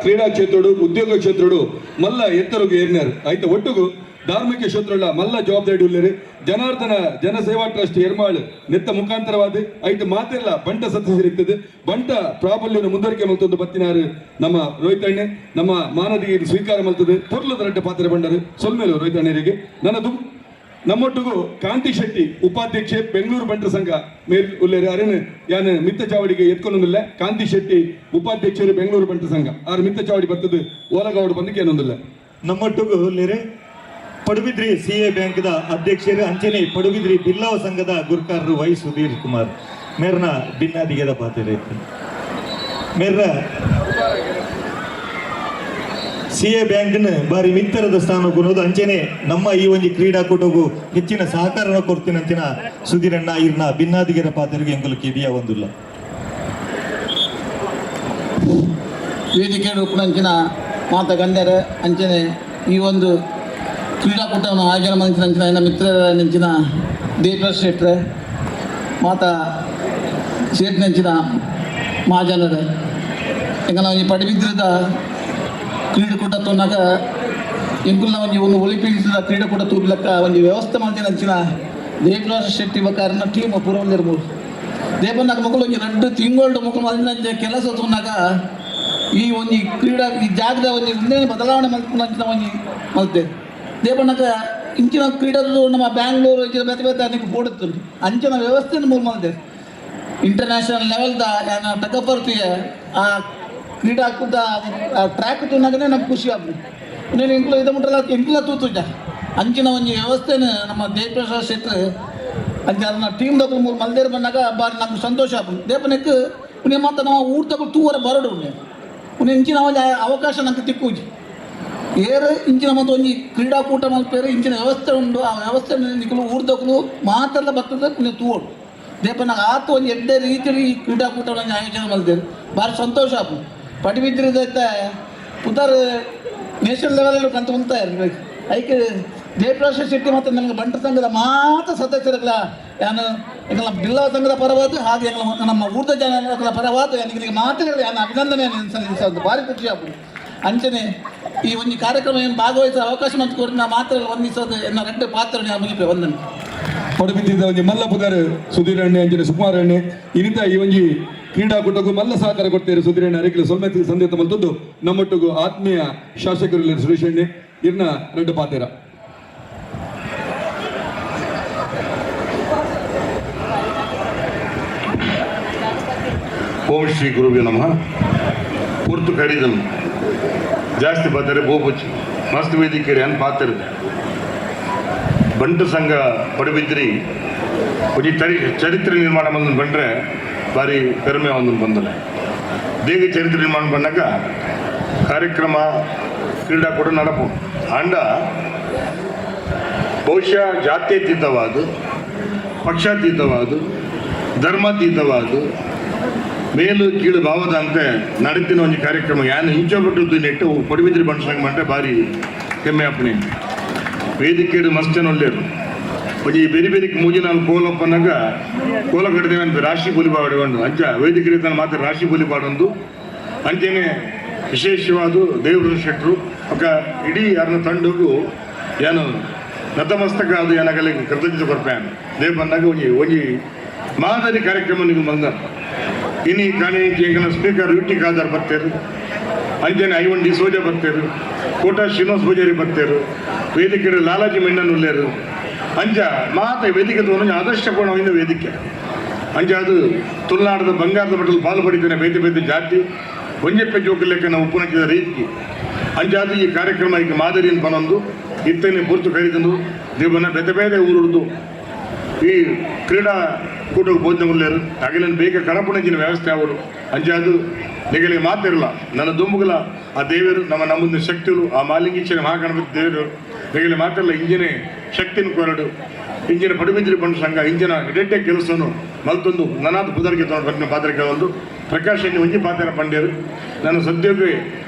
ಕ್ರೀಡಾ ಕ್ಷೇತ್ರಡು ಉದ್ಯೋಗ ಕ್ಷೇತ್ರಡು ಮಲ್ಲ ಎತ್ತರಗೆ ಏರ್ನಾರು ಆಯ್ತು ಒಟ್ಟಿಗೂ ಧಾರ್ಮಿಕ ಕ್ಷೇತ್ರಗಳ ಮಲ್ಲ ಜವಾಬ್ದಾರಿ ಉಳ್ಳೇರಿ ಜನಾರ್ದನ ಜನಸೇವಾ ಟ್ರಸ್ಟ್ ಎರ್ಮಾಳ್ ನೆತ್ತ ಮುಖಾಂತರವಾದ ಐಟ್ ಮಾತೆಲ್ಲ ಬಂಟ ಸದಸ್ಯರಿರ್ತದೆ ಬಂಟ ಪ್ರಾಬಲ್ಯವನ್ನು ಮುಂದುವರಿಕೆ ಮಲ್ತೊಂದು ಬತ್ತಿನಾರು ನಮ್ಮ ರೋಹಿತ್ ಅಣ್ಣೆ ನಮ್ಮ ಮಾನದಿಗೆ ಸ್ವೀಕಾರ ಮಲ್ತದೆ ಪೊರ್ಲದ ರಡ್ಡ ಪಾತ್ರೆ ಬಂಡರು ಸೊಲ್ಮೇಲು ರೋಹಿತ್ ಅಣ್ಣರಿಗೆ ನನ್ನದು ನಮ್ಮೊಟ್ಟಿಗೂ ಕಾಂತಿ ಶೆಟ್ಟಿ ಉಪಾಧ್ಯಕ್ಷೆ ಬೆಂಗಳೂರು ಬಂಟರ ಸಂಘ ಮೇಲ್ ಉಳ್ಳೇರಿ ಅರೇನು ಯಾನು ಮಿತ್ತ ಚಾವಡಿಗೆ ಎತ್ಕೊಂಡೊಂದಿಲ್ಲ ಕಾಂತಿ ಶೆಟ್ಟಿ ಉಪಾಧ್ಯಕ್ಷರು ಬೆಂಗಳೂರು ಬಂಟರ ಸಂಘ ಆರು ಮಿತ್ತ ಚಾವಡಿ ಬರ್ತದೆ ಓಲಗಾವಡು ಬಂದಕ್ಕೆ ಏನೊಂದಿಲ್ಲ ನಮ್ಮೊಟ್ಟಿಗೂ ಉಳ್ಳೇರಿ ಪಡುಬಿದ್ರಿ CA ಬ್ಯಾಂಕ್ದ ಅಧ್ಯಕ್ಷರು ಅಂಚನೆ ಪಡುಬಿದ್ರಿ ಬಿಲ್ಲವ ಸಂಘದ ಗುರುಕಾರರು ವೈ ಸುಧೀರ್ ಕುಮಾರ್ ಮೇರ್ನ ಭಿನ್ನಾದಿಗೆದ ಪಾತ್ರ ಮೇರ್ನ CA ಬ್ಯಾಂಕ್ನ ಬಾರಿ ಮಿತ್ತರದ ಸ್ಥಾನ ಕೊಡೋದು ಅಂಚನೆ ನಮ್ಮ ಈ ಒಂದು ಕ್ರೀಡಾಕೂಟಗೂ ಹೆಚ್ಚಿನ ಸಹಕಾರ ಕೊಡ್ತೀನಂಚಿನ ಸುಧೀರಣ್ಣ ಇರ್ನ ಭಿನ್ನಾದಿಗೆರ ಪಾತ್ರಿಗೆ ಎಂಕಲು ಕಿವಿಯ ಒಂದಿಲ್ಲ ವೇದಿಕೆ ರೂಪಂಚಿನ ಮಾತ ಗಣ್ಯರ ಅಂಚನೆ ಈ ಒಂದು ಕ್ರೀಡಾಕೂಟವನ್ನು ಆಯೋಜನೆ ಮಾಡಿದ ನನ್ನ ಮಿತ್ರರ ನೆಂಚಿನ ದೇವರಾಜ್ ಶೆಟ್ರೆ ಮಾತ ಶೇಟ್ ನೆಂಚಿನ ಮಹಾಜನರ ಎಂಗನ ಒಂಜಿ ಪಡಿಬಿದ್ರದ ಕ್ರೀಡಾಕೂಟ ತೋನಾಗ ಎಂಕುಲ್ನ ಒಂಜಿ ಒಂದು ಒಲಿಂಪಿಕ್ಸ್ದ ಕ್ರೀಡಾಕೂಟ ತೂರ್ಲಕ್ಕ ಒಂಜಿ ವ್ಯವಸ್ಥೆ ಮಾಡ್ತೀನಿ ಅಂಚಿನ ದೇವರಾಜ್ ಶೆಟ್ಟಿ ಬಕಾರನ ಟೀಮ್ ಪೂರ ಒಂದಿರ್ಬೋದು ದೇವನಾಗ ಮಕ್ಕಳು ಒಂಜಿ 2 ತಿಂಗಳು ಮಕ್ಕಳು ಮಾಡಿದ ಕೆಲಸ ತೋನಾಗ ಈ ಒಂಜಿ ಕ್ರೀಡಾ ಈ ಜಾಗದ ಒಂಜಿ ಮುಂದೆ ಬದಲಾವಣೆ ಮಲ್ಪಂಚಿನ ಒಂಜಿ ಮಲ್ತೆ ದೇವಣ್ಣಗ ಇಂಚಿನ ಕ್ರೀಡಾದು ನಮ್ಮ ಬ್ಯಾಂಗ್ಳೂರು ಇಂಚಿನ ಬೇತೆ ಬೇತೆ ಅದಕ್ಕೆ ಬೋಡುತ್ತು ಅಂಚಿನ ವ್ಯವಸ್ಥೆಯನ್ನು ಮೂರು ಮಾಡಿದೆ ಇಂಟರ್ನ್ಯಾಷನಲ್ ಲೆವೆಲ್ದ ನಾನು ಟಗಪರ್ತಿಗೆ ಆ ಕ್ರೀಡಾಕೂಟ ಟ್ರ್ಯಾಕ್ ತುನ್ನಾಗನೇ ನಮ್ಗೆ ಖುಷಿ ಆಗ್ಬೋದು ಇನ್ನೇನು ಇಂಕ್ಲು ಇದು ಮುಟ್ಟಲ್ಲ ಇಂಕ್ಲ ತೂತುಜ ಅಂಚಿನ ಒಂದು ವ್ಯವಸ್ಥೆನ ನಮ್ಮ ದೇವಪ್ರಸಾದ್ ಶೆಟ್ಟಿ ಅಂಚೆ ಅದನ್ನ ಟೀಮ್ದಾಗ ಮೂರು ಮಲ್ದೇರು ಬಂದಾಗ ಬಾರಿ ನಮ್ಗೆ ಸಂತೋಷ ಆಗ್ಬೋದು ದೇಪನಕ್ಕೆ ಪುಣ್ಯ ಮಾತ್ರ ನಾವು ಊಟದಾಗ ತೂವರ ಬರಡು ಪುಣ್ಯ ಇಂಚಿನ ಒಂದು ಅವಕಾಶ ನಂಗೆ ತಿಕ್ಕೂಜಿ ಏರು ಇಂಚಿನ ಮತ್ತು ಒಂಜಿ ಕ್ರೀಡಾಕೂಟ ಮಲ್ಪೇರು ಇಂಚಿನ ವ್ಯವಸ್ಥೆ ಉಂಡು ಆ ವ್ಯವಸ್ಥೆ ನಿಖಲು ಊರ್ದಕ್ಕಲು ಮಾತೆಲ್ಲ ಬರ್ತದೆ ನೀವು ತೂವಡು ದೇಪನಾಗ ಆತು ಒಂದು ಎಡ್ಡೆ ರೀತಿಯಲ್ಲಿ ಈ ಕ್ರೀಡಾಕೂಟವನ್ನು ಆಯೋಜನೆ ಮಲ್ದೇರು ಭಾರಿ ಸಂತೋಷ ಆಗ್ಬೋದು ಪಡಿಬಿದ್ರಿದೈತೆ ಪುದರ್ ನೇಷನಲ್ ಲೆವೆಲ್ ಕಂತ ಉಂತಾ ಇರ್ಬೇಕು ಅದಕ್ಕೆ ದೇವಪ್ರಸಾದ್ ಶೆಟ್ಟಿ ಮತ್ತು ನನಗೆ ಬಂಟರ ಸಂಘದ ಮಾತ್ರ ಸದಸ್ಯರುಗಳ ಯಾನು ಎಂಗಳ ಬಿಲ್ಲವ ಸಂಘದ ಪರವಾದ ಹಾಗೆ ನಮ್ಮ ಊರ್ದ ಜನಗಳ ಪರವಾದ ನನಗೆ ಮಾತುಗಳು ಯಾನು ಅಭಿನಂದನೆಯನ್ನು ಸಲ್ಲಿಸೋದು ಭಾರಿ ಖುಷಿ ಆಗ್ಬೋದು ಅಂಚನೆ ಈ ಒಂದು ಕಾರ್ಯಕ್ರಮ ಏನು ಭಾಗವಹಿಸುವ ಅವಕಾಶ ಮತ್ತು ಕೊಟ್ಟು ನಾ ಮಾತ್ರ ವಂದಿಸೋದು ಎನ್ನ 2 ಪಾತ್ರ ಮುಗಿಪೆ ವಂದನೆ ಪಡುಬಿದ್ದ ಒಂಜಿ ಮಲ್ಲ ಪುದರ್ ಸುಧೀರಣ್ಣೆ ಅಂಜನೆ ಸುಕುಮಾರಣ್ಣೆ ಇನ್ನಿತ ಈ ಒಂಜಿ ಕ್ರೀಡಾಕೂಟಕ್ಕೂ ಮಲ್ಲ ಸಹಕಾರ ಕೊಡ್ತೇವೆ ಸುಧೀರಣ್ಣ ಅರಿಕಲು ಸೊಲ್ಮೆತಿ ಸಂದೇತ ಮಲ್ತದ್ದು ನಮ್ಮೊಟ್ಟಿಗೂ ಆತ್ಮೀಯ ಶಾಸಕರು ಸುರೇಶ್ ಎಣ್ಣೆ ಇರ್ನ 2 ಪಾತ್ರ ಓಂ ಶ್ರೀ ಗುರುವೇ ನಮಃ ಪೂರ್ತು ಕಡಿದನು ಜಾಸ್ತಿ ಬರ್ತಾರೆ ಬೋಪುಚ್ಚಿ ಮಸ್ತ್ ವೇದಿಕೆ ಅನ್ ಪಾತಿರುತ್ತೆ ಬಂಟು ಸಂಘ ಪಡುಬಿದ್ರಿ ಒಂಜಿ ಚರಿತ್ರೆ ನಿರ್ಮಾಣ ಬಂದು ಬಂದರೆ ಭಾರಿ ಕಡಿಮೆ ಒಂದು ಬಂದಲೆ ದೇಗ ಚರಿತ್ರೆ ನಿರ್ಮಾಣ ಬಂದಾಗ ಕಾರ್ಯಕ್ರಮ ಕ್ರೀಡಾಕೂಟ ನಡಪು ಅಂಡ ಬಹುಶಃ ಜಾತ್ಯತೀತವಾದ ಪಕ್ಷಾತೀತವಾದ ಧರ್ಮಾತೀತವಾದ ಮೇಲು ಕೀಳು ಭಾವದ ಅಂತೆ ನಡೀತಿನ ಒಂದು ಕಾರ್ಯಕ್ರಮ ಯಾನು ಹಿಂಚೋಬಿಟ್ಟು ನೆಟ್ಟು ಪಡುಬಿದ್ರಿ ಬಂಟ ಸಂಘ ಮಂಟೆ ಭಾರಿ ಹೆಮ್ಮೆ ಅಪ್ಪನೆ ವೇದಿಕೆಡು ಮಸ್ತೇನು ಒಳ್ಳೆಯರು ಒಂಜಿ ಬೇರೆ ಬೇರೆ ಮೂಜಿ ನಾನು ಕೋಲಪ್ಪನಾಗ ಕೋಲ ಕಟ್ಟಿದೇವೆ ಅಂತ ರಾಶಿ ಬುಲಿ ಬಾಡಿಕೊಂಡು ಅಂಚ ವೇದಿಕೆ ತನ್ನ ಮಾತ್ರ ರಾಶಿ ಬುಲಿ ಬಾಡೊಂದು ಅಂಚೆನೆ ವಿಶೇಷವಾದ ದೇವರಾಜ್ ಶೆಟ್ಟರು ఒక ಇಡೀ ಯಾರನ್ನ ತಂಡಗೂ ಏನು ನತಮಸ್ತಕ ಅದು ಏನಾಗಲಿ ಕೃತಜ್ಞತೆ ಕೊಡ್ಪೇನು ದೇವ್ ಬಂದಾಗ ಒಂಜಿ ಮಾದರಿ ಕಾರ್ಯಕ್ರಮ ನೀವು ಬಂದ ಇನ್ನು ಕಾಣಿ ಎಂಕನ ಸ್ಪೀಕರ್ ಯುಟಿ ಖಾದರ್ ಬರ್ತಾರೆ ಅಂಜನೆ ಐವನ್ ಸೋಜ ಬರ್ತಾರೆ ಕೋಟಾ ಶ್ರೀನಿವಾಸ್ ಪೂಜಾರಿ ಬರ್ತಾರೆ ವೇದಿಕೆ ಲಾಲಾಜಿ ಮೆಣ್ಣನ್ ಉಳ್ಳೇರು ಅಂಜ ಮಾತ ವೇದಿಕೆ ತಗೊಂಡು ಆದರ್ಶ ಕೋಣ ವೇದಿಕೆ ಅಂಜ ಅದು ತುಳುನಾಡದ ಬಂಗಾರದ ಬಟ್ಟಲು ಪಾಲು ಪಡಿತಾನೆ ಬೇತೆ ಬೇತೆ ಜಾತಿ ಒಂಜೆಪ್ಪೆ ಜೋಕಲೆಕ್ಕ ನಾವು ಉಪ್ಪುನಕ್ಕಿದ ರೀತಿ ಅಂಜಾದು ಈ ಕಾರ್ಯಕ್ರಮ ಈಗ ಮಾದರಿಯನ್ನು ಪನೊಂದು ಇತ್ತನೆ ಪೂರ್ತು ಕರೀತಂದು ದೇವನ ಬೇತೆ ಬೇರೆ ಊರುಡ್ದು ಈ ಕ್ರೀಡಾ ಕೂಟಕ್ಕೆ ಭೋಜನ ಉಳ್ಳೇರು ಹಾಗೆಲ್ಲ ಬೇಗ ಕಣಪುಣಜಿನ ವ್ಯವಸ್ಥೆ ಅವರು ಅಂಜಾದು ನಿಗಲಿಗೆ ಮಾತಿರಲ್ಲ ನನ್ನ ದುಂಬುಗಳ ಆ ದೇವರು ನಮ್ಮದು ಶಕ್ತಿಗಳು ಆ ಮಾಲಿಂಗೀಶ್ವರ ಮಹಾಗಣಪತಿ ದೇವರು ನಿಗಲಿ ಮಾತಿರಲ್ಲ ಇಂಜಿನ ಶಕ್ತಿನ ಕೊರಡು ಇಂಜಿನ ಪಡುಬಿದ್ರಿ ಬಂಡ ಸಂಘ ಇಂಜಿನ ಇಡಟ್ಟೆ ಕೆಲಸವನ್ನು ಮಲ್ತೊಂದು ನನಾದ ಪುದರಿಗೆ ತಗೊಂಡು ಪಾತ್ರ ಕೇಳೊಂದು ಪ್ರಕಾಶ್ ಒಂಜಿ ಪಾತ್ರ ಪಂಡ್ಯರು ನಾನು ಸದ್ಯಕ್ಕೆ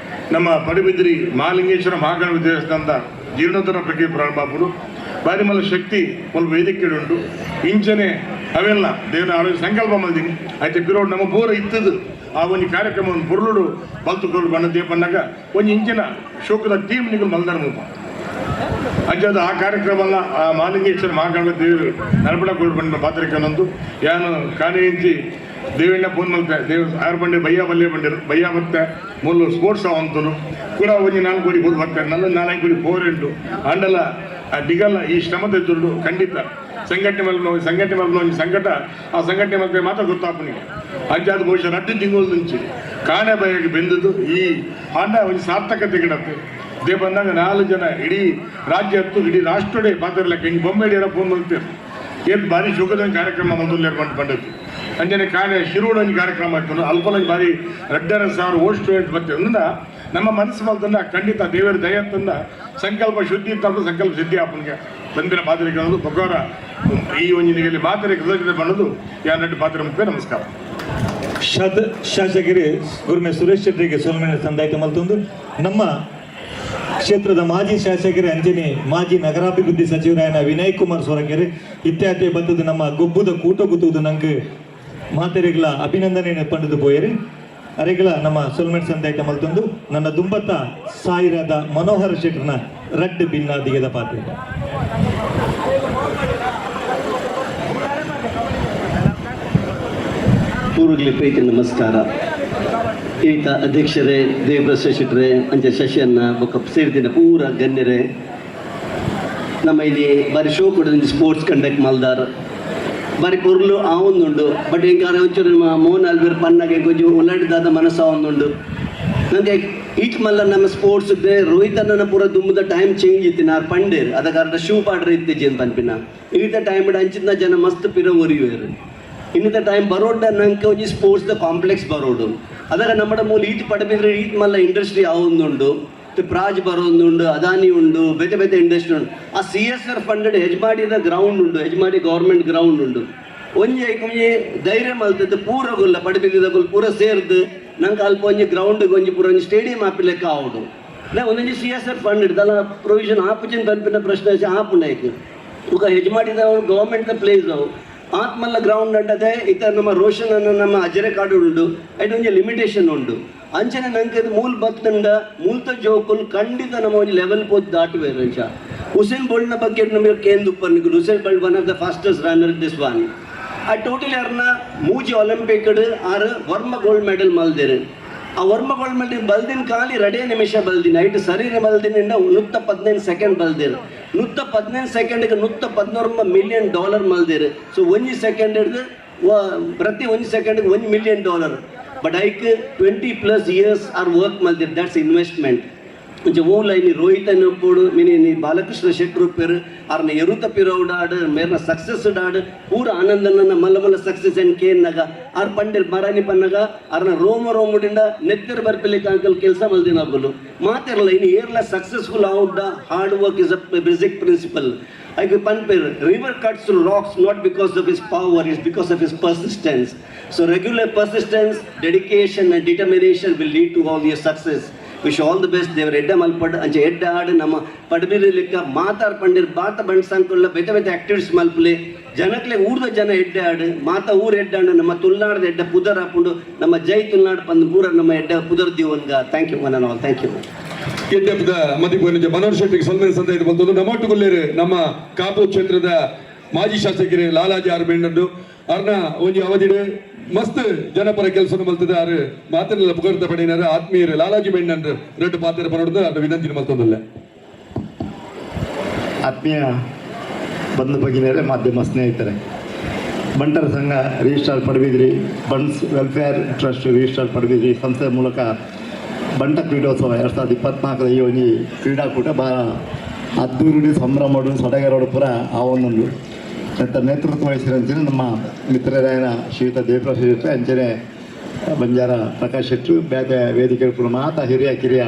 ನಮ್ಮ ಪಡುಬಿದ್ರಿ ಮಹಾಲಿಂಗೇಶ್ವರ ಮಹಾಗಣಪತಿ ದೇವಸ್ಥಾನದ ಜೀರ್ಣೋದ್ಧಾರ ಪ್ರಕ್ರಿಯೆ ಪ್ರಾರಂಭ ಆಗ್ಬೋದು ಬಾರಿ ಮಲ್ಲ ಶಕ್ತಿ ಒಂದು ವೇದಿಕೆ ಉಂಟು ಇಂಚನೆ ಅವೆಲ್ಲ ದೇವರ ಆರೋಗ್ಯ ಸಂಕಲ್ಪ ಮಾಡಿದ್ದೀನಿ ಆಯ್ತು ಪಿರೋಡ್ ನಮ್ಮ ಪೂರ ಇತ್ತದು ಆ ಒಂದು ಕಾರ್ಯಕ್ರಮವನ್ನು ಪುರುಳುಡು ಬಲ್ತುಕೊಂಡು ಬಣ್ಣದೇ ಬಂದಾಗ ಒಂದು ಇಂಚಿನ ಶೋಕದ ಟೀಮ್ ನಿಗಳು ಮಲ್ದಾರ ಮುಲ್ಪ ಅಂಜಾದ ಆ ಕಾರ್ಯಕ್ರಮ ಆ ಮಹಾಲಿಂಗೇಶ್ವರ ಮಹಾಗಣಪತಿ ದೇವರು ನರಬಡಗಳು ಬಂದ ಪಾತ್ರಿಕನೊಂದು ಯಾನು ಕಾಣೆ ಇಂಚಿ ದೇವಣ್ಣ ಫೋನ್ ಮಲ್ಪೆ ದೇವ್ ಆರು ಬಂಡೆ ಬಯ್ಯ ಬಲ್ಲೆ ಬಂದಿರು ಬಯ್ಯ ಮತ್ತೆ ಮೂಲ ಸ್ಪೋರ್ಟ್ಸ್ ಅವಂತನು ಕೂಡ ಒಂದು 4 ಕೋಟಿ ಹೋಗಿ ಬರ್ತಾರೆ ನನ್ನ 4 ಕೋಟಿ ಪೋರೆಂಟು ಅಂಡಲ ಆ ಡಿಗಲ್ಲ ಈ ಶ್ರಮದ ದುಡ್ಡು ಖಂಡಿತ ಸಂಘಟನೆ ಮೇಲೆ ಸಂಕಟ ಆ ಸಂಘಟನೆ ಮೇಲೆ ಮಾತ್ರ ಗೊತ್ತಾಪನಿಗೆ ಅಂಚಾದ ಬಹುಶಃ 2 ತಿಂಗಳ నుంచి ಕಾಣೆ ಬಯಗೆ ಬೆಂದದ್ದು ಈ ಆಂಡ ಒಂದು ಸಾರ್ಥಕತೆ ಗಿಡತ್ತೆ ದೇ ಬಂದಾಗ 4 ಜನ ಇಡೀ ರಾಜ್ಯ ಹತ್ತು ಇಡೀ ರಾಷ್ಟ್ರಡೆ ಪಾತ್ರಲೆಕ್ಕ ಹಿಂಗೆ ಬೊಂಬೆಡಿಯರ ಫೋನ್ ಮಾಡ್ತೇವೆ ಏನು ಭಾರಿ ಶುಭದ ಕಾರ್ಯಕ್ರಮ ಮೊದಲು ಬಂದದ್ದು ಅಂಜನೆ ಕಾಣೆ ಶಿರೋಡೊಂದು ಕಾರ್ಯಕ್ರಮ ಆಗ್ತದೆ ಅಲ್ಪಲಂಗೆ ಭಾರಿ 2,500 ಓಸ್ಟ್ ಬರ್ತೇವೆ ಅಂದ್ರೆ ನಮ್ಮ ಮನಸ್ಸು ಮಲ್ತಂದ ಖಂಡಿತ ದೇವರ ದಯತ್ತಂದ ಸಂಕಲ್ಪ ಶುದ್ಧಿ ಇತ್ತು ಸಂಕಲ್ಪ ಸಿದ್ಧಿ ಆಪನಿಗೆ ಬಂದಿರ ಪಾತ್ರಿಕೆ ಅನ್ನೋದು ಬೊಗ್ಗವರ ಈ ಒಂಜಿನಿಗೆ ಮಾತ್ರೆ ಕೃತಜ್ಞತೆ ಮಾಡೋದು ಯಾ ನಟ್ಟು ಪಾತ್ರ ಮುಖ್ಯ ನಮಸ್ಕಾರ ಶಾಸಕರು ಗುರುಮೆ ಸುರೇಶ್ ಶೆಟ್ಟರಿಗೆ ಸೋಲ್ಮೇಲೆ ಸಂದಾಯಿತ ಮಲ್ತೊಂದು ನಮ್ಮ ಕ್ಷೇತ್ರದ ಮಾಜಿ ಶಾಸಕರೇ ಅಂಜನೆ ಮಾಜಿ ನಗರಾಭಿವೃದ್ಧಿ ಸಚಿವರಾಯನ ವಿನಯ್ ಕುಮಾರ್ ಸೊರಕೆರೆ ಇತ್ಯಾದಿ ಬತ್ತದು ನಮ್ಮ ಗೊಬ್ಬುದ ಕೂಟ ಗುತ್ತುವುದು ನಂಗೆ ಮಾತೆರೆಗಳ ಅಭಿನಂದನೆ ಪಂಡದು ಪೋಯರಿ ಅರೆಗಳ ನಮ್ಮ ಸೊಲ್ಮೆಟ್ ಸಂದಾಯಿತ ಮಲ್ತೊಂದು ನನ್ನ ದುಂಬತ್ತ ಸಾಯಿರಾದ ಮನೋಹರ ಶೆಟ್ಟರ್ನ ರಡ್ ಭಿನ್ನಾದಿಗೆದ ಪಾತ್ರ ಪೂರ್ವಗ್ಲಿ ಪ್ರೀತಿ ನಮಸ್ಕಾರ ಈತ ಅಧ್ಯಕ್ಷರೇ ದೇವಪ್ರಸಾದ್ ಶೆಟ್ಟರೆ ಅಂಚೆ ಶಶಿಯನ್ನ ಬೊಕ್ಕ ಸೇರಿದಿನ ಪೂರ ಗಣ್ಯರೇ ನಮ್ಮ ಇಲ್ಲಿ ಬಾರಿ ಶೋ ಕೊಡೋದು ಸ್ಪೋರ್ಟ್ಸ್ ಕಂಡಕ್ಟ್ ಮಲ್ದಾರ್ ಬಾರಿ ಪೊರ್ಲು ಆ ಒಂದುಂಡು ಬಟ್ ಇಂಕಾರ ಒಂಚೂರು ನಮ್ಮ ಮೋಹನ್ ಅಲ್ವೀರ್ ಪನ್ನಗೆ ಕೊಂಚ ಉಲ್ಲಾಡಿದಾದ ಮನಸ್ಸು ಒಂದುಂಡು ನನಗೆ ಈಚ್ ಮಲ್ಲ ನಮ್ಮ ಸ್ಪೋರ್ಟ್ಸ್ಗೆ ರೋಹಿತ್ ಅಣ್ಣನ ಪೂರ ದುಮ್ಮದ ಟೈಮ್ ಚೇಂಜ್ ಇತ್ತಿನ ಆರು ಪಂಡೇರ್ ಅದಕ್ಕೆ ಶೂ ಪಾಡ್ರೆ ಇತ್ತೀಜಿ ಅಂತ ಅನ್ಪಿನ ಈತ ಟೈಮ್ ಅಂಚಿನ ಜನ ಮಸ್ತ್ ಪಿರ ಒರಿಯುವೇರು ಇನ್ನಿತ ಟೈಮ್ ಬರೋಡ್ ನಂಗೆ ಒಂಜಿ ಸ್ಪೋರ್ಟ್ಸ್ ಕಾಂಪ್ಲೆಕ್ಸ್ ಬರೋಡು ಅದಕ್ಕೆ ನಮ್ಮ ಮೂಲ ಈಟ್ ಪಡಬಿದ್ರೆ ಈಟ್ ಮಲ್ಲ ಇಂಡಸ್ಟ್ರಿ ಆ ಒಂದುಂಡು ಪ್ರಾಜ್ ಬರೋದುಂಡು ಅದಾನಿ ಉಂಡು ಬೇತೆ ಬೇತೆ ಇಂಡಸ್ಟ್ರಿ ಉಂಡು ಆ CSR ಫಂಡೆಡ್ ಹೆಜ್ಮಾಡಿದ ಗ್ರೌಂಡ್ ಉಂಡು ಹೆಜ್ಮಾಡಿ ಗೌರ್ಮೆಂಟ್ ಗ್ರೌಂಡ್ ಉಂಡು ಒಂಜಿ ಧೈರ್ಯ ಮಲ್ತದ್ದು ಪೂರ ಗೊಲ್ಲ ಪಡಬಿದ್ದ ಪೂರ ಸೇರ್ದು ನಂಗೆ ಅಲ್ಪ ಒಂಜಿ ಗ್ರೌಂಡ್ಗೆ ಒಂಜಿ ಪೂರ ಒಂಜಿ ಸ್ಟೇಡಿಯಂ ಹಾಪಿಲೆಕ್ಕ ಆವಡು ಒಂದೊಂಜಿ CSR ಫಂಡ್ ಇಡ್ದಲ್ಲ ಪ್ರೊವಿಷನ್ ಆಪುಚಿನ ಕಲ್ಪಿನ ಪ್ರಶ್ನೆ ಆಪುಂಡಾಯ್ತು ಈಗ ಹೆಜ್ಮಾಡಿದ ಗೌರ್ಮೆಂಟ್ ಪ್ಲೇಸ್ ಅವು ಆತ್ಮಲ್ಲ ಗ್ರೌಂಡ್ ಅಂಟದೆ ಇತ ನಮ್ಮ ರೋಷನ್ ಅನ್ನ ನಮ್ಮ ಅಜರೆ ಕಾಡು ಉಂಡು ಐಟ್ ಒಂಜಿ ಲಿಮಿಟೇಷನ್ ಉಂಡು ಅಂಚನೆ ನಂಗೆ ಮೂಲ್ ಬತ್ತಂಡ ಮೂಲ್ತ ಜೋಕುಲ್ ಖಂಡಿತ ನಮ್ಮ ಒಂದು ಲೆವೆಲ್ ಪೋತ್ ದಾಟುವೆ ರಂಚ ಹುಸೇನ್ ಬೋಲ್ಟ್ನ ಬಗ್ಗೆ ನಮಗೆ ಕೇಂದ್ರ ಪನ್ನಿಗಳು Usain bolt one of the fastest runner this one ಆ ಟೋಟಲಿ ಅವ್ರನ್ನ ಮೂಜಿ ಒಲಿಂಪಿಕ್ ಆರು ವರ್ಮ ಗೋಲ್ಡ್ ಮೆಡಲ್ ಮಲ್ದಿರು ಆ ವರ್ಮ ಗೋಲ್ಡ್ ಮೆಡಲ್ ಬಲ್ದಿನ ಖಾಲಿ 2 ನಿಮಿಷ ಬಲ್ದಿನ ಐಟು ಸರಿನ ಬಲ್ದಿನಿಂದ 115 ಸೆಕೆಂಡ್ ಬಲ್ದಿರು 115 ಸೆಕೆಂಡ್ಗೆ $114 ಮಿಲಿಯನ್ ಮಲ್ದಿರು ಸೊ 1 ಸೆಕೆಂಡ್ ಹಿಡಿದು ಪ್ರತಿ 1 ಸೆಕೆಂಡ್ಗೆ $1 ಮಿಲಿಯನ್ ಬಟ್ ಐಕ್ 20+ ಇಯರ್ಸ್ ಆರ್ ವರ್ಕ್ ಮಲ್ದಿರು ದಟ್ಸ್ ಇನ್ವೆಸ್ಟ್ಮೆಂಟ್ కొంచెం ఊళ్ళో ఇన్ని రోహిత్ అన్నప్పుడు నీ బాలకృష్ణ శెట్టర్ పేరు ఆర్న ఎరుత పిరవుడాడు మేరన సక్సెస్ డాడు పూర ఆనందన్న మల్ల మల్ల సక్సెస్ అని కేನ್ನಗ ಆರ್ ಪಂಡೆಲ್ ಮರಾನಿ ಪನ್ನಗ ಆರ್ನ ರೋಮುಡಿಂದ ನೆತ್ತರ ಬರ್ಪಿಲಿ ಕಾಂಕಲ್ ಕೆಲಸ ಮಲ್ದಿನಗಳು ಮಾತಿರಲ್ಲ ಇನ್ನು ಏರ್ಲ successful out the hard work is a basic principle ಐಕ್ ಪನ್ಪೇರ್ river cuts rocks not because of his power is because of his persistence so regular persistence dedication and determination will lead to all your success wish all the best ದೇವರ ಎಡ್ಡ ಮಲ್ಪಡ್ ಅಂಚೆ ಎಡ್ಡ ಆಡು ನಮ್ಮ ಪಡಬಿರಿ ಲೆಕ್ಕ ಮಾತಾಡ್ ಪಂಡಿರ್ ಬಾತ ಬಂಡ್ ಸಂಕುಲ್ಲ ಬೇತೆ ಬೇತೆ ಆಕ್ಟಿವಿಟೀಸ್ ಮಲ್ಪಲೆ ಜನಕ್ಲೆ ಊರ್ದ ಜನ ಎಡ್ಡೆ ಆಡು ಮಾತ ಊರ್ ಎಡ್ಡಾಡು ನಮ್ಮ ತುಳ್ನಾಡ್ದ ಎಡ್ಡ ಪುದರ್ ಹಾಕೊಂಡು ನಮ್ಮ ಜೈ ತುಳ್ನಾಡು ಬಂದು ಪೂರ ನಮ್ಮ ಎಡ್ಡ ಪುದರ್ ದೀವನ್ಗ thank you one and all thank you ಕೆಟ್ಟದ ಮದಿಪುರ ಮನೋಹರ್ ಶೆಟ್ಟಿಗೆ ಸನ್ಮಾನ ಸಂತ ಬಂದದ್ದು ನಮ್ಮೊಟ್ಟುಗೊಳ್ಳೇರು ನಮ್ಮ ಕಾಪು ಕ್ಷೇತ್ರದ ಮಾಜಿ ಶಾಸಕರು ಲಾಲಾಜಿ ಆರ್ ಬೆಣ್ಣಂಡು ಅವ್ರನ್ನ ಒಂದು ಅವಧಿಡು ಮಸ್ತ್ ಜನಪರ ಕೆಲಸ ಮಲ್ತದ ಆರು ಮಾತನೆಲ್ಲ ಪುಗರ್ತ ಪಡಿನಾರು ಆತ್ಮೀಯರು ಲಾಲಾಜಿ ಬೆಣ್ಣಂಡು 2 ಪಾತ್ರ ಪಡೋದು ಅದು ವಿನಂತಿ ಮಲ್ತೊಂದಲ್ಲ ಆತ್ಮೀಯ ಬಂಧು ಭಗಿನಿಯರೇ ಮಾಧ್ಯಮ ಸ್ನೇಹಿತರೆ ಬಂಟರ ಸಂಘ registrar Padubidri Bunts welfare trust registrar Padubidri ಸಂಸ್ಥೆ ಮೂಲಕ ಬಂಟ ಕ್ರೀಡೋತ್ಸವ 2024 ಈ ಒಂದು ಕ್ರೀಡಾಕೂಟ ಭಾಳ ಅದ್ದೂರಿ ಸಂಭ್ರಮಡು ಸಡಗರೋಡು ಪುರ ಆ ಒಂದೊಂದು ನೇತೃತ್ವ ವಹಿಸಿರಂಚನೆ ನಮ್ಮ ಮಿತ್ರರಾಯನ ಶ್ರೀಯುತ ದೇವಪ್ರಸಾದ್ ಶೆಟ್ಟಿ ಅಂಚನೆ ಬಂಜಾರ ಪ್ರಕಾಶ್ ಶೆಟ್ರು ಬೇತೆ ವೇದಿಕೆ ಪುರ ಮಾತ ಹಿರಿಯ ಕಿರಿಯ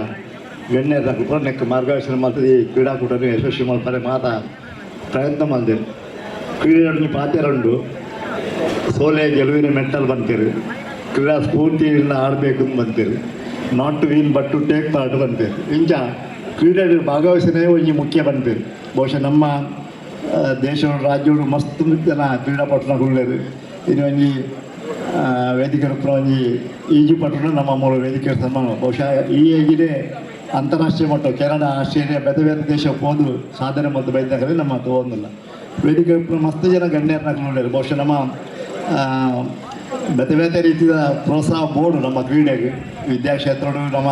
ಗಣ್ಯರ ಪುರ ನೆಕ್ ಮಾರ್ಗದರ್ಶನ ಮಾಡ್ತದೆ ಈ ಕ್ರೀಡಾಕೂಟನ್ನು ಯಶಸ್ವಿ ಮಾಡ್ತಾರೆ ಮಾತ ಪ್ರಯತ್ನ ಮಾಡಿದೆವು ಕ್ರೀಡೆಯಲ್ಲಿ ಪಾತ್ಯರುಂಡು ಸೋಲೆ ಗೆಲುವಿನ ಮೆಟ್ಟಲ್ ಬಂತೀರಿ ಕ್ರೀಡಾ ಸ್ಫೂರ್ತಿಯಿಂದ ಆಡಬೇಕು ಅಂತ ಬಂತೀರಿ not to win but to take part ಬಂತೇವೆ ಇಂಚ ಕ್ರೀಡೆ ಭಾಗವಹಿಸನೇ ಒಂಜಿ ಮುಖ್ಯ ಬಂತೇವೆ. ಬಹುಶಃ ನಮ್ಮ ದೇಶ ರಾಜ್ಯಗಳು ಮಸ್ತ್ ಜನ ಕ್ರೀಡಾಪಟುಗಳು ಇದು ಒಂಜಿ ವೇದಿಕೆ ಒಂಜಿ ಈಜುಪಟು ನಮ್ಮ ಮೂಲ ವೇದಿಕೆ ಸನ್ಮಾನ. ಬಹುಶಃ ಈ ಏಜಿಗೆ ಅಂತಾರಾಷ್ಟ್ರೀಯ ಮಟ್ಟ ಕೆನಡಾ ಆಸ್ಟ್ರೇಲಿಯಾ ಬೇರೆ ಬೇರೆ ದೇಶಕ್ಕೆ ಹೋದು ಸಾಧನೆ ಮತ್ತು ಬೈದಾಗಲೇ ನಮ್ಮ ತಗೊಂಡಿಲ್ಲ ವೇದಿಕೆ ಮಸ್ತ್ ಜನ ಗಣ್ಯರನ್ನ. ಬಹುಶಃ ನಮ್ಮ ಬೇರೆ ಬೇರೆ ರೀತಿಯ ಪ್ರೋತ್ಸಾಹ ಬೋರ್ಡು ನಮ್ಮ ಕ್ರೀಡೆಗೆ ವಿದ್ಯಾಕ್ಷೇತ್ರಗಳು ನಮ್ಮ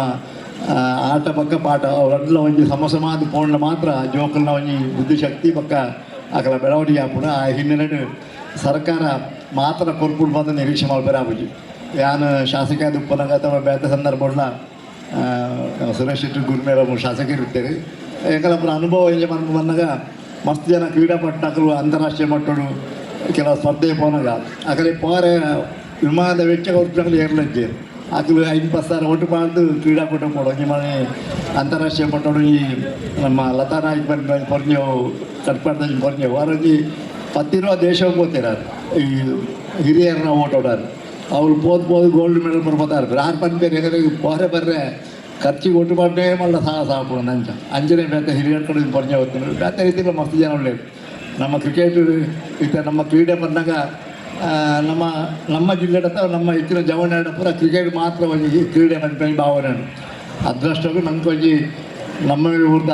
ಆಟ ಪಕ್ಕ ಪಾಠ ಅವರೆಲ್ಲ ಒಂಜಿ ಸಮಸಮಾದ ಪೋಂಡ ಮಾತ್ರ ಜೋಕಲ್ನ ಒಂಜಿ ಬುದ್ಧಿಶಕ್ತಿ ಪಕ್ಕ ಆಕಲ ಬೆಳವಣಿಗೆ ಹಾಪುಡು. ಆ ಹಿನ್ನೆಲೆ ಸರ್ಕಾರ ಮಾತ್ರ ಕೊರ್ಪುಡು ಬಂದು ನಿರೀಕ್ಷೆ ಮಾಡ್ಬೇರೆ ಆಗುಜಿ. ಯಾನು ಶಾಸಕ ಉಪ್ಪನಾಗ ಅಥವಾ ಬೇರೆ ಸಂದರ್ಭಗಳನ್ನ ಸುರೇಶ್ ಶೆಟ್ಟಿ ಗುರುಮೇರ ಶಾಸಕರು ಇರ್ತಾರೆ. ಯಾಕಂದ್ರೆ ಅನುಭವ ಎಂಜ ಮನಪು ಬಂದಾಗ ಮಸ್ತ್ ಜನ ಕ್ರೀಡಾಪಟುಗಳು ಅಂತಾರಾಷ್ಟ್ರೀಯ ಮಟ್ಟಗಳು ಕೆಲವು ಸ್ಪರ್ಧೆ ಪೋನಾಗ ಆಕಡೆ ಪೋರೆ ವಿಮಾನದ ವೆಚ್ಚ ಹೊರಟಾಗಲೂ ಏರ್ಲಜ್ಜೆ ಆಕಲು 50,000 ಒಟ್ಟು ಪಾಡ್ದು ಕ್ರೀಡಾಕೂಟ ಕೊಡೋ ಈ ಮನೆ ಅಂತಾರಾಷ್ಟ್ರೀಯ ಮಟ್ಟಗಳು. ಈ ನಮ್ಮ ಲತಾ ನಾಯ್ಕ ಬಂದು ಪೊರ್ನೆವು ಕಟ್ಪಾಡ್ದ ಪೊರ್ನೆವು ಅವರಲ್ಲಿ 10 ರೂಪಾ ದೇಶಕ್ಕೆ ಹೋಗ್ತಿರಾರು. ಈ ಹಿರಿಯರನ್ನ ಓಟೋಡಾರು ಅವ್ರು ಪೋದು ಗೋಲ್ಡ್ ಮೆಡಲ್ ಬರ್ಬೋದಾರು. ಯಾರು ಬಂದ್ಬೇರೆ ಯಾಕಂದರೆ ಪೋರೆ ಬರ್ರೆ ಖರ್ಚಿಗೆ ಒಟ್ಟು ಪಾಡ್ನೇ ಮಲ್ಲ ಸಾಕು ನಂಚ ಅಂಜನೇ ಬೇತೆ ಹಿರಿಯರ ಕಡೆ ಪೊರ್ನೆ ಹೋಗ್ತಾರೆ. ಬೇರೆ ರೀತಿಯಲ್ಲಿ ಮಸ್ತ್ ಜನ ಒಳ್ಳೆಯದು. ನಮ್ಮ ಕ್ರಿಕೆಟ್ ಇತ್ತ ನಮ್ಮ ಕ್ರೀಡೆ ಬಂದಾಗ ನಮ್ಮ ಜಿಲ್ಲೆ ನಮ್ಮ ಹೆಚ್ಚಿನ ಜವನ ಪೂರ ಕ್ರಿಕೆಟ್ ಮಾತ್ರ ಒಂಜಿ ಕ್ರೀಡೆ ಬಂದ ಭಾವನೆ ಅದರಷ್ಟು ನಮ್ಗೆ ನಮ್ಮ ಊರ್ದ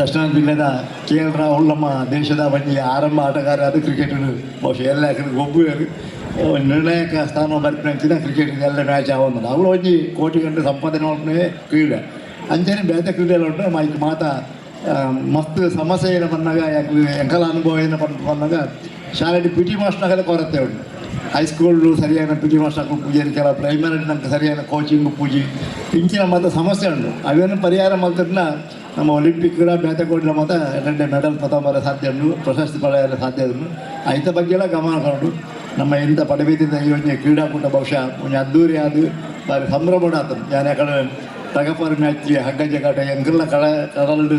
ದಕ್ಷಿಣ ಜಿಲ್ಲೆದ KL ರಾಹುಲ್ ನಮ್ಮ ದೇಶದ ಒಂಜಿ ಆರಂಭ ಆಟಗಾರ ಅದು ಕ್ರಿಕೆಟ್. ಬಹುಶಃ ಎಲ್ಲ ಒಬ್ಬರು ನಿರ್ಣಾಯಕ ಸ್ಥಾನ ಬರ್ಪಿನ ಕ್ರಿಕೆಟ್ ಎಲ್ಲ ಮ್ಯಾಚ್ ಆಗೋದು ಅವಳು ಒಂಜಿ ಕೋಟಿ ಗಂಟೆ ಸಂಪಾದನೆ ಮಾಡ್ಕೊಂಡೇ ಕ್ರೀಡೆ ಅಂಚನೆ ಬೇತೆ ಕ್ರೀಡೆಯಲ್ಲಿ ಉಂಟು ಮೈಕ್ ಮಾತಾ ಮಸ್ತ್ ಸಮಸ್ಯೆ ಏನು ಬಂದಾಗ ಯಾಕೆ ಎಂಕಲ ಅನುಭವ ಏನು ಬಂದಾಗ ಶಾಲೆಯಲ್ಲಿ PT ಮಾಸ್ಟರ್ನಾಗಲೇ ಕೊರತೆ ಉಂಟು. ಹೈಸ್ಕೂಲು ಸರಿಯಾದ PT ಮಾಸ್ಟರ್ ಪೂಜೆ ಕೆಲ ಪ್ರೈಮರಿ ನಮ್ಗೆ ಸರಿಯಾದ ಕೋಚಿಂಗ್ ಪೂಜೆ ಇಂಚಿನ ಮತ್ತು ಸಮಸ್ಯೆ ಉಂಟು. ಅವೇನು ಪರಿಹಾರ ಮಾಡ್ತಿರಲಿಲ್ಲ. ನಮ್ಮ ಒಲಿಂಪಿಕ್ ಬೇತೆ ಕೊಡಲ ಮತ್ತು 2 ಮೆಡಲ್ ತಗೊಂಬರೋ ಸಾಧ್ಯ ಉಂಟು, ಪ್ರಶಸ್ತಿ ಪಡೆಯಲು ಸಾಧ್ಯ ಉಂಟು. ಐತ ಬಗ್ಗೆ ಎಲ್ಲ ಗಮನ ಕೊಡು. ನಮ್ಮ ಇಂಥ ಪಡಬೇತಿದ್ದ ಈ ಒಂದು ಕ್ರೀಡಾಕೂಟ ಬಹುಶಃ ಒಂದು ಅದ್ದೂರಿ ಅದು ಬಾರಿ ಸಂಭ್ರಮ ಆತನು. ಯಾರು ಯಾಕಡೆ ತಗಪರ್ ಮ್ಯಾಚ್ ಹಗ್ಗ ಜಗಾಟ ಎಂಕಲ್ಲ ಕಡಲ್ಡು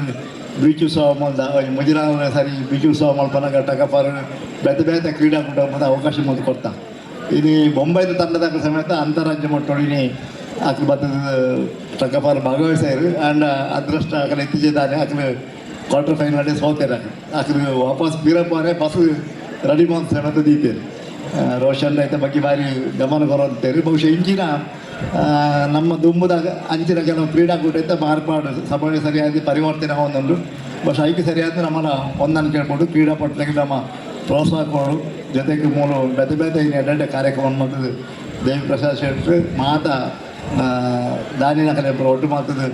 ಬೀಚ್ ಉತ್ಸವ ಮಂದ ಮುಜರಾಲ ಸರಿ ಬೀಚ್ ಉತ್ಸವ ಮಲ್ಪನಾಗ ಟಗಪರ್ ಬೇತೆ ಬೇತೆ ಕ್ರೀಡಾಕೂಟ ಮತ್ತು ಅವಕಾಶ ಮಂದು ಕೊಡ್ತಾ. ಇದು ಬೊಂಬೈದ ತಂಡದಾಗ ಸಮೇತ ಅಂತಾರಾಜ್ಯ ಮಟ್ಟೊಳಿನಿ ಆಕಲು ಬತ್ತದ ಟಗಪರ್ ಭಾಗವಹಿಸ್ಯಾರು. ಆ್ಯಂಡ್ ಅದೃಷ್ಟ ಆಕಲು ಎತ್ತಿದ್ದಾನೆ ಆಕಲು ಕ್ವಾರ್ಟರ್ ಫೈನಲ್ ಸೋತಾರೆ. ಆಕಲು ವಾಪಸ್ ಬೀರಪ್ಪವರೇ ಬಸ್ ರೆಡಿ ಮಾಡಿ ಸಮೇತ ದೀತೇನೆ. ರೋಷನ್ ರೈತ ಬಗ್ಗೆ ಭಾರಿ ಗಮನ ಕೊರಂತೇರಿ. ಬಹುಶಃ ಇಂಚಿನ ನಮ್ಮ ದುಂಬುದಾಗ ಅಂಚಿನ ಕೆಲವು ಕ್ರೀಡಾಕೂಟ ಇತ್ತ ಮಾರ್ಪಾಡು ಸಮಯ ಸರಿಯಾದ ಪರಿವರ್ತನೆ ಒಂದೊಂದು ಬಹುಶಃ ಐಕ್ಯ ಸರಿಯಾದ ನಮ್ಮನ್ನ ಒಂದನ್ನು ಕೇಳ್ಕೊಂಡು ಕ್ರೀಡಾಪಟುಗಳಿಗೆ ನಮ್ಮ ಪ್ರೋತ್ಸಾಹ ಕೊಡು ಜೊತೆಗೆ ಮೂಲ ಬೇತೆ ಬೇತೆ ಇನ್ನು ಕಾರ್ಯಕ್ರಮ ಮಾಡ್ತದೆ. ದೇವಿ ಪ್ರಸಾದ್ ಶೆಟ್ಟಿ ಮಾತಾ ದಾನಿನ ಕಲೆ ಒಟ್ಟು ಮಾಡ್ತದೆ.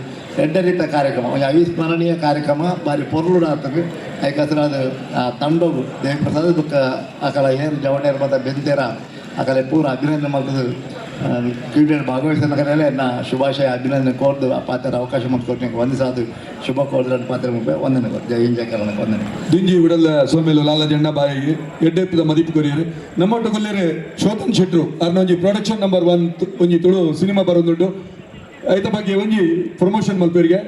ರೀತಿಯ ಕಾರ್ಯಕ್ರಮ ಒಂದು ಅವಿಸ್ಮರಣೀಯ ಕಾರ್ಯಕ್ರಮ ಭಾರಿ ಪೊರ್ಲುಡ ಆಗ್ತದೆ. ಯಾಕಂದ್ರೆ ಅದು ತಂಡೋಗು ದೇವಿ ಪ್ರಸಾದ್ ಬುಕ್ಕ ಆಕಲ ಏನು ಜವಣೇರು ಮತ್ತು ಬೆಂತೇರ ಆಕಲೆ ಪೂರ ಅಭಿನಂದನೆ ಮಾಡ್ತದೆ. ಕ್ರೀಡೆಯಲ್ಲಿ ಭಾಗವಹಿಸಿದ ಕರೆಯಲ್ಲೇ ನಾ ಶುಭಾಶಯ ಅಭಿನಂದನೆ ಕೋರ್ದು ಆ ಪಾತ್ರ ಅವಕಾಶ ಮಾಡಿಕೊಟ್ಟು ವಂದಿಸಾದು ಶುಭ ಕೋರ್ದು ಪಾತ್ರ ಮುಖ್ಯ ವಂದನೆ ಜೈ ಇಂಜಯ ಕರ್ನಾಟಕ ವಂದನೆ ದಿಂಜಿ ವಿಡಲ್ಲ ಸೋಮೇಲು ಲಾಲ ಜಂಡ ಬಾಯಿಗೆ ಎಡ್ಡೆಪ್ಪಿದ ಮದಿಪು ಕೊರಿಯರು ನಮ್ಮೊಟ್ಟು ಕೊಲ್ಲಿಯರೆ ಶೋತನ್ ಶೆಟ್ರು ಅರ್ನೊಂಜಿ ಪ್ರೊಡಕ್ಷನ್ ನಂಬರ್ 1 ಒಂಜಿ ತುಳು ಸಿನಿಮಾ ಬರೋದುಂಟು. ಐತ ಬಗ್ಗೆ ಒಂಜಿ ಪ್ರಮೋಷನ್ ಮಲ್ಪೇರಿಗೆ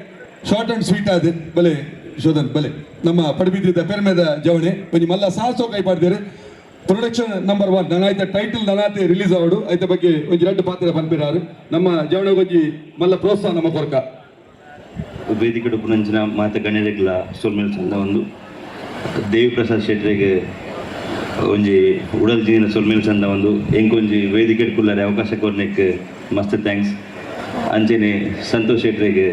ಶಾರ್ಟ್ ಆ್ಯಂಡ್ ಸ್ವೀಟ್ ಆದ ಬಲೆ ಶೋಧನ್ ಬಲೆ ನಮ್ಮ ಪಡಬಿದ್ದ ಪೆರ್ಮೆದ ಜವಣೆ ಒಂಜಿ ಮಲ್ಲ ಸಾಹಸೋ ಕೈ ಪಾಡ್ದೇರು ಪ್ರೊಡಕ್ಷನ್ ನಂಬರ್ 1 ನಾನು ಆಯ್ತ ಟೈಟಲ್ ನನಾತೆ ರಿಲೀಸ್ ಆವಡು ಐತ ಬಗ್ಗೆ ಒಂಜಿ 2 ಪಾತ್ರ ಪನ್ಪಿರಾರು ನಮ್ಮ ಜವಣ ಒಂಜಿ ಮಲ್ಲ ಪ್ರೋತ್ಸಾಹ ನಮ್ಮ ಕೊರಕ ವೇದಿಕೆ ನಂಚಿನ ಮಾತ ಗಣ್ಯರೆಗ್ಲ ಸೋಲ್ಮೇಲ್ ಚಂದ ಒಂದು ದೇವಿ ಪ್ರಸಾದ್ ಶೆಟ್ರಿಗೆ ಒಂಜಿ ಉಡಲ್ ಜೀನ ಸೋಲ್ಮೇಲ್ ಚಂದ ಒಂದು ಎಂಕೊಂಜಿ ವೇದಿಕೆ ಕುಲ್ಲರೆ ಅವಕಾಶ ಕೊರ್ನೆಕ್ ಮಸ್ತ್ ಥ್ಯಾಂಕ್ಸ್. ಅಂಚೆನೆ ಸಂತೋಷ್ ಶೆಟ್ರಿಗೆ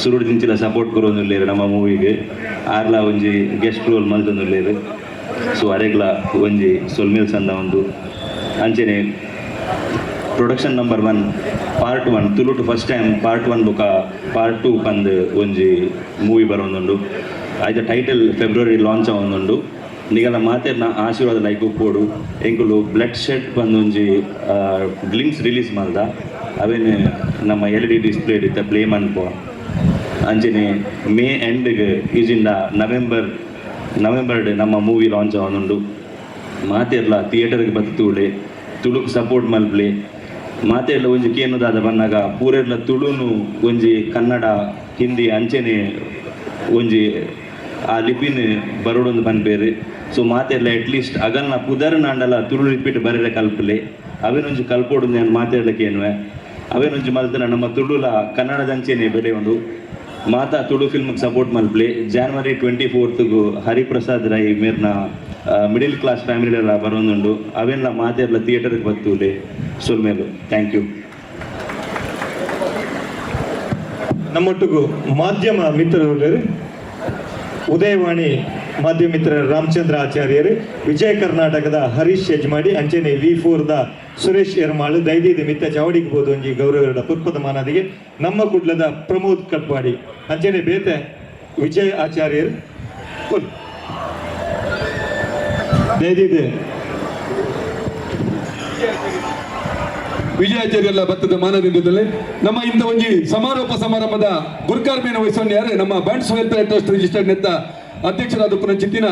ಸುರುಡು ದಿಂಚಿಲ ಸಪೋರ್ಟ್ ಕೊರೋದಿಲ್ಲೇರು ನಮ್ಮ ಮೂವಿಗೆ ಆರ್ಲ ಒಂಜಿ ಗೆಸ್ಟ್ ರೋಲ್ ಮಲ್ತೊಂದುಲ್ಲೇರು. ಸೊ ಅರೆಗ್ಲ ಒಂಜಿ ಸೊಲ್ಮೇಲ್ ಚಂದ ಒಂದು ಅಂಚೆನೆ production number 1 part 1 Tulu to first time part 1 ಬೊಕ ಪಾರ್ಟ್ 2 ಪಂದ್ ಒಂಜಿ ಮೂವಿ ಬರೋದುಂಡು. ಆಯ್ತ ಟೈಟಲ್ ಫೆಬ್ರವರಿ ಲಾಂಚ್ ಆವೊಂದುಂಡು. ನಿಗಲ ಮಾತೆರ್ನ ಆಶೀರ್ವಾದ ಲೈಕ್ ಉಪ್ಪೋಡು ಎಂಕುಲು ಬ್ಲಡ್ ಶೆಡ್ ಬಂದೊಂಜಿ ಗ್ಲಿಮ್ಸ್ ರಿಲೀಸ್ ಮಾಡ್ದ ಅವೇನು ನಮ್ಮ LED ಡಿಸ್ಪ್ಲೇ ಇತ್ತ ಪ್ಲೇ ಮನ್ಪೋ ಅಂಚೆನೆ ಮೇ ಎಂಡ್ಗೆ ಈಜಿಂದ ನವೆಂಬರ್ ನಮ್ಮ ಮೂವಿ ಲಾಂಚ್ ಆವೊಂದುಂಡು. ಮಾತೆರ್ಲ ಥಿಯೇಟರ್ಗೆ ಬತ್ತುಳೆ ತುಳುಕ್ ಸಪೋರ್ಟ್ ಮಲ್ಪ್ಲೆ ಮಾತೆರ್ಲ ಒಂಜಿ ಕೇನುದಾದ ಬಂದಾಗ ಪೂರೆರ್ಲ ತುಳುನು ಒಂಜಿ ಕನ್ನಡ ಹಿಂದಿ ಅಂಚೆನೆ ಒಂಜಿ ಆ ಲಿಪಿನ ಬರೋಡೊಂದು ಪನ್ಪೇರು. ಸೊ ಮಾತೆರ್ಲ ಅಟ್ಲೀಸ್ಟ್ ಅಗಲ್ನ ಪುದರ್ ನಾಂಡಲ ತುಳು ರಿಪೀಟ್ ಬರೆರೆ ಕಲ್ಪಲೆ ಅವೇನೊಂಜಿ ಕಲ್ಪೋಡು ನಾನು ಮಾತೆರ್ಲಕ್ಕೆ ಏನುವೆ ಅವೇನೊಂಜಿ ಮಲ್ತನ ನಮ್ಮ ತುಳುಲ ಕನ್ನಡದಂಚೆನೆ ಬೆಲೆ ಉಂಡು ಮಾತಾ ತುಳು ಫಿಲ್ಮ್ಗೆ ಸಪೋರ್ಟ್ ಮಲ್ಪಲೆ January 24th ಹರಿಪ್ರಸಾದ್ ರೈ ಮೇರ್ನ ಮಿಡಿಲ್ ಕ್ಲಾಸ್ ಫ್ಯಾಮಿಲಿಯೆಲ್ಲ ಬರೋದುಂಡು ಅವೆಲ್ಲ ಮಾತೆಲ್ಲ ಥಿಯೇಟರ್ಗೆ ಬರ್ತೂಲೆ ಸೊಲ್ಮೇಲು. Thank you. ನಮ್ಮೊಟ್ಟಿಗೂ ಮಾಧ್ಯಮ ಮಿತ್ರರು ಉದಯವಾಣಿ ಮಾಧ್ಯಮ ಮಿತ್ರ ರಾಮಚಂದ್ರ ಆಚಾರ್ಯರು, ವಿಜಯ ಕರ್ನಾಟಕದ ಹರೀಶ್ ಯಜಮಾಡಿ, ಅಂಚನೆ V4ದ ಸುರೇಶ್ ಎರ್ಮಾಳು, ದೈದಿದ ಮಿತ್ತ ಚಾವಡಿಗೆ ಬೋದು ಒಂಜಿ ಗೌರವದ ಪುಷ್ಪದ ಮಾನದಿಗೆ ನಮ್ಮ ಕುಡ್ಲದ ಪ್ರಮೋದ್ ಕಟ್ಪಾಡಿ, ಅಂಚನೆ ಬೇತೆ ವಿಜಯ್ ಆಚಾರ್ಯರು ದೈದಿದ ವಿಜಯಾಚಾರ್ಯಲ್ಲ ಭತ್ತದ ಮಾನದಿಂದಲೇ ನಮ್ಮ ಇಂಥ ಒಂಜಿ ಸಮಾರೋಪ ಸಮಾರಂಭದ ಗುರುಕಾರ್ಮೇನ ವಹಿಸೋಣ ಯಾರೇ ನಮ್ಮ ಬಂಟ್ಸ್ ವೆಲ್ಫೇರ್ ಟ್ರಸ್ಟ್ ರಿಜಿಸ್ಟರ್ಡ್ ನೆತ್ತ ಅಧ್ಯಕ್ಷರಾದ ಚಿತ್ತಿನ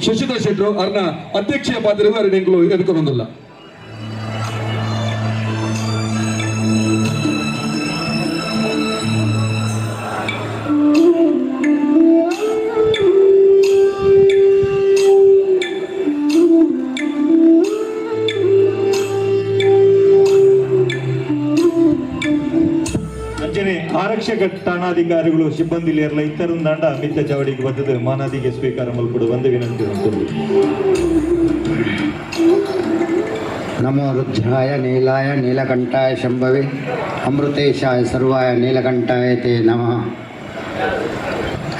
ಶಶಿಧರ್ ಶೆಟ್ರು ಅವ್ರನ್ನ ಅಧ್ಯಕ್ಷೀಯ ಪಾತ್ರವು ಅವ್ರ ನೆಂಗಳು ಎದ್ಕೊಂಡೊಂದಿಲ್ಲ. ಆರಕ್ಷಕ ಠಾಣಾಧಿಕಾರಿಗಳು ಸಿಬ್ಬಂದಿಲಿರಲ್ಲ ಇತರೊಂದಾಂಡ ಮಿತ್ತ ಚಾವಡಿಗೆ ಬದ್ದದ ಮಾನಾದಿಗೆ ಸ್ವೀಕಾರ ಮಲ್ಪಡು ಒಂದು ವಿನಂತಿ ಉಂಟು. ನಮೋ ರುದ್ರಾಯ ನೀಲಾಯ ನೀಲಕಂಠಾಯ ಶಂಭವೆ ಅಮೃತೇಶಾಯ ಸರ್ವಾಯ ನೀಲಕಂಠಾಯ ತೇ ನಮಃ.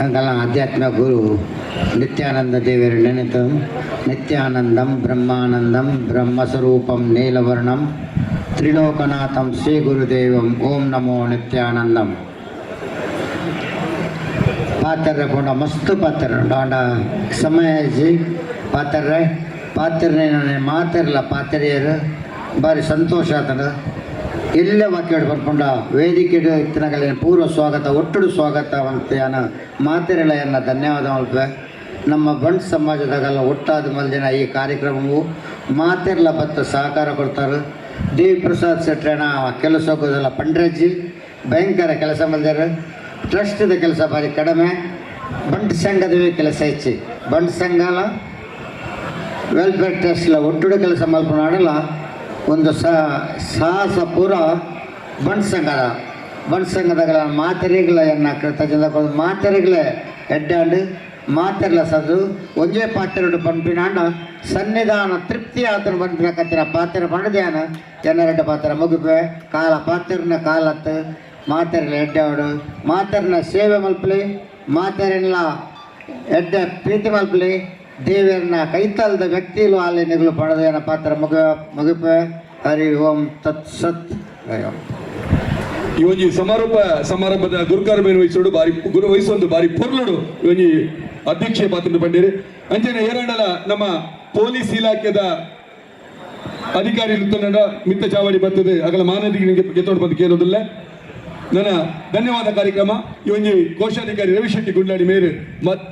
ಅಂಕಲ ಆಧ್ಯಾತ್ಮ ಗುರು ನಿತ್ಯಾನಂದ ದೇವರ ನೆನೆತು ನಿತ್ಯಾನಂದಂ ಬ್ರಹ್ಮಾನಂದಂ ಬ್ರಹ್ಮಸ್ವರೂಪಂ ನೀಲವರ್ಣಂ ತ್ರಿಲೋಕನಾಥಂ ಶ್ರೀ ಗುರುದೇವಂ ಓಂ ನಮೋ ನಿತ್ಯಾನಂದಂ. ಪಾತ್ರ ಪುಂಡ ಮಸ್ತ್ ಪಾತ್ರ ಡಾಂಡ ಸಮಯ ಪಾತ್ರ ಮಾತಿರಲ್ಲ ಪಾತ್ರೆಯರು ಭಾರಿ ಸಂತೋಷ ಆತನ ಎಲ್ಲೇ ವಾಕ್ಯ ಬರ್ಕೊಂಡ ವೇದಿಕೆ ಇತ್ತಿನಗಲಿನ ಪೂರ್ವ ಸ್ವಾಗತ ಒಟ್ಟುಡು ಸ್ವಾಗತ ಅಂತ ಮಾತಿರಲ್ಲ ಧನ್ಯವಾದ ಮಲ್ಪೆ. ನಮ್ಮ ಬಂಟ್ ಸಮಾಜದಾಗೆಲ್ಲ ಒಟ್ಟಾದ ಮಲ್ದಿನ ಈ ಕಾರ್ಯಕ್ರಮವು ಮಾತಿರಲ್ಲ ಬತ್ತ ಸಹಕಾರ ಕೊಡ್ತಾರೆ. ದೇವಿ ಪ್ರಸಾದ್ ಶೆಟ್ರಣ ಕೆಲಸ ಹೋಗೋದಲ್ಲ, ಪಂಡ್ರಜ್ಜಿ ಭಯಂಕರ ಕೆಲಸ ಮಲ್ದಾರ. ಟ್ರಸ್ಟ್ದ ಕೆಲಸ ಭಾರಿ ಕಡಿಮೆ, ಬಂಟ್ ಸಂಘದ ಕೆಲಸ ಹೆಚ್ಚಿ. ಬಂಟ್ ಸಂಘಲ ವೆಲ್ಫೇರ್ ಟ್ರಸ್ಟ್ಲ ಒಟ್ಟುಡು ಕೆಲಸ ಮಲ್ಪನಾಡಲ್ಲ ಒಂದು ಸಾಹಸ ಪೂರ ಬಂಟ್ ಸಂಘದಾಗಲ ಮಾತೆರೆಗಳ ಮಾತೆರೆಗಳೇ ಎಡ್ಡಾಂಡು ಮಾತೆರ್ಲ ಸದು ಒಂಜೇ ಪಾತ್ರೆಡು ಪಂಪಿನಾಂಡ ಸನ್ನಿಧಾನ ತೃಪ್ತಿ ಆತನ ಬಂದಿನ ಕತ್ತಿನ ಪಾತ್ರೆ ಪಂಡದ್ಯಾನ ಜನರೆಡ್ಡ ಪಾತ್ರ ಮುಗಿಪೆ ಕಾಲ ಪಾತ್ರನ ಕಾಲತ್ತು ಮಾತೆರ್ಲ ಎಡ್ಡಾಡು ಮಾತೆರ್ನ ಸೇವೆ ಮಲ್ಪಲಿ ಮಾತೆರೆಲ್ಲ ಎಡ್ಡ ಪ್ರೀತಿ ಮಲ್ಪಲಿ ದೇವರನ್ನ ಕೈತಲ್ದ ವ್ಯಕ್ತಿಲು ಅಲ್ಲಿ ನಿಗಲು ಪಡೆದ ಪಾತ್ರ ಮುಗಿಪೆ. ಹರಿ ಓಂ ತತ್ ಸತ್. ಈ ಒಂಜಿ ಸಮಾರಂಭದ ಗುರುಕಾರ್ಮೇನ ವಹಿಸೋಡು ಬಾರಿ ಗುರು ವಹಿಸೊಂದು ಬಾರಿ ಪೊರ್ಲುಡು ಒಂಜಿ ಅಧ್ಯಕ್ಷೀಯ ಪಾತ್ರ ಪಂಡೇರು. ಅಂಚನೆ ಏರಂಡಲ ನಮ್ಮ ಪೊಲೀಸ್ ಇಲಾಖೆದ ಅಧಿಕಾರಿ ಮಿತ್ತ ಚಾವಡಿ ಬರ್ತದೆ ಅಗಲ ಮಾನದಿಗೆ ಗೆತ್ತೋಡು ಬಂದು ಕೇಳೋದಿಲ್ಲ. ನನ್ನ ಧನ್ಯವಾದ ಕಾರ್ಯಕ್ರಮ ಈ ಒಂಜಿ ಕೋಶಾಧಿಕಾರಿ ರವಿಶೆಟ್ಟಿ ಗುಂಡಾಡಿ ಮೇರೆ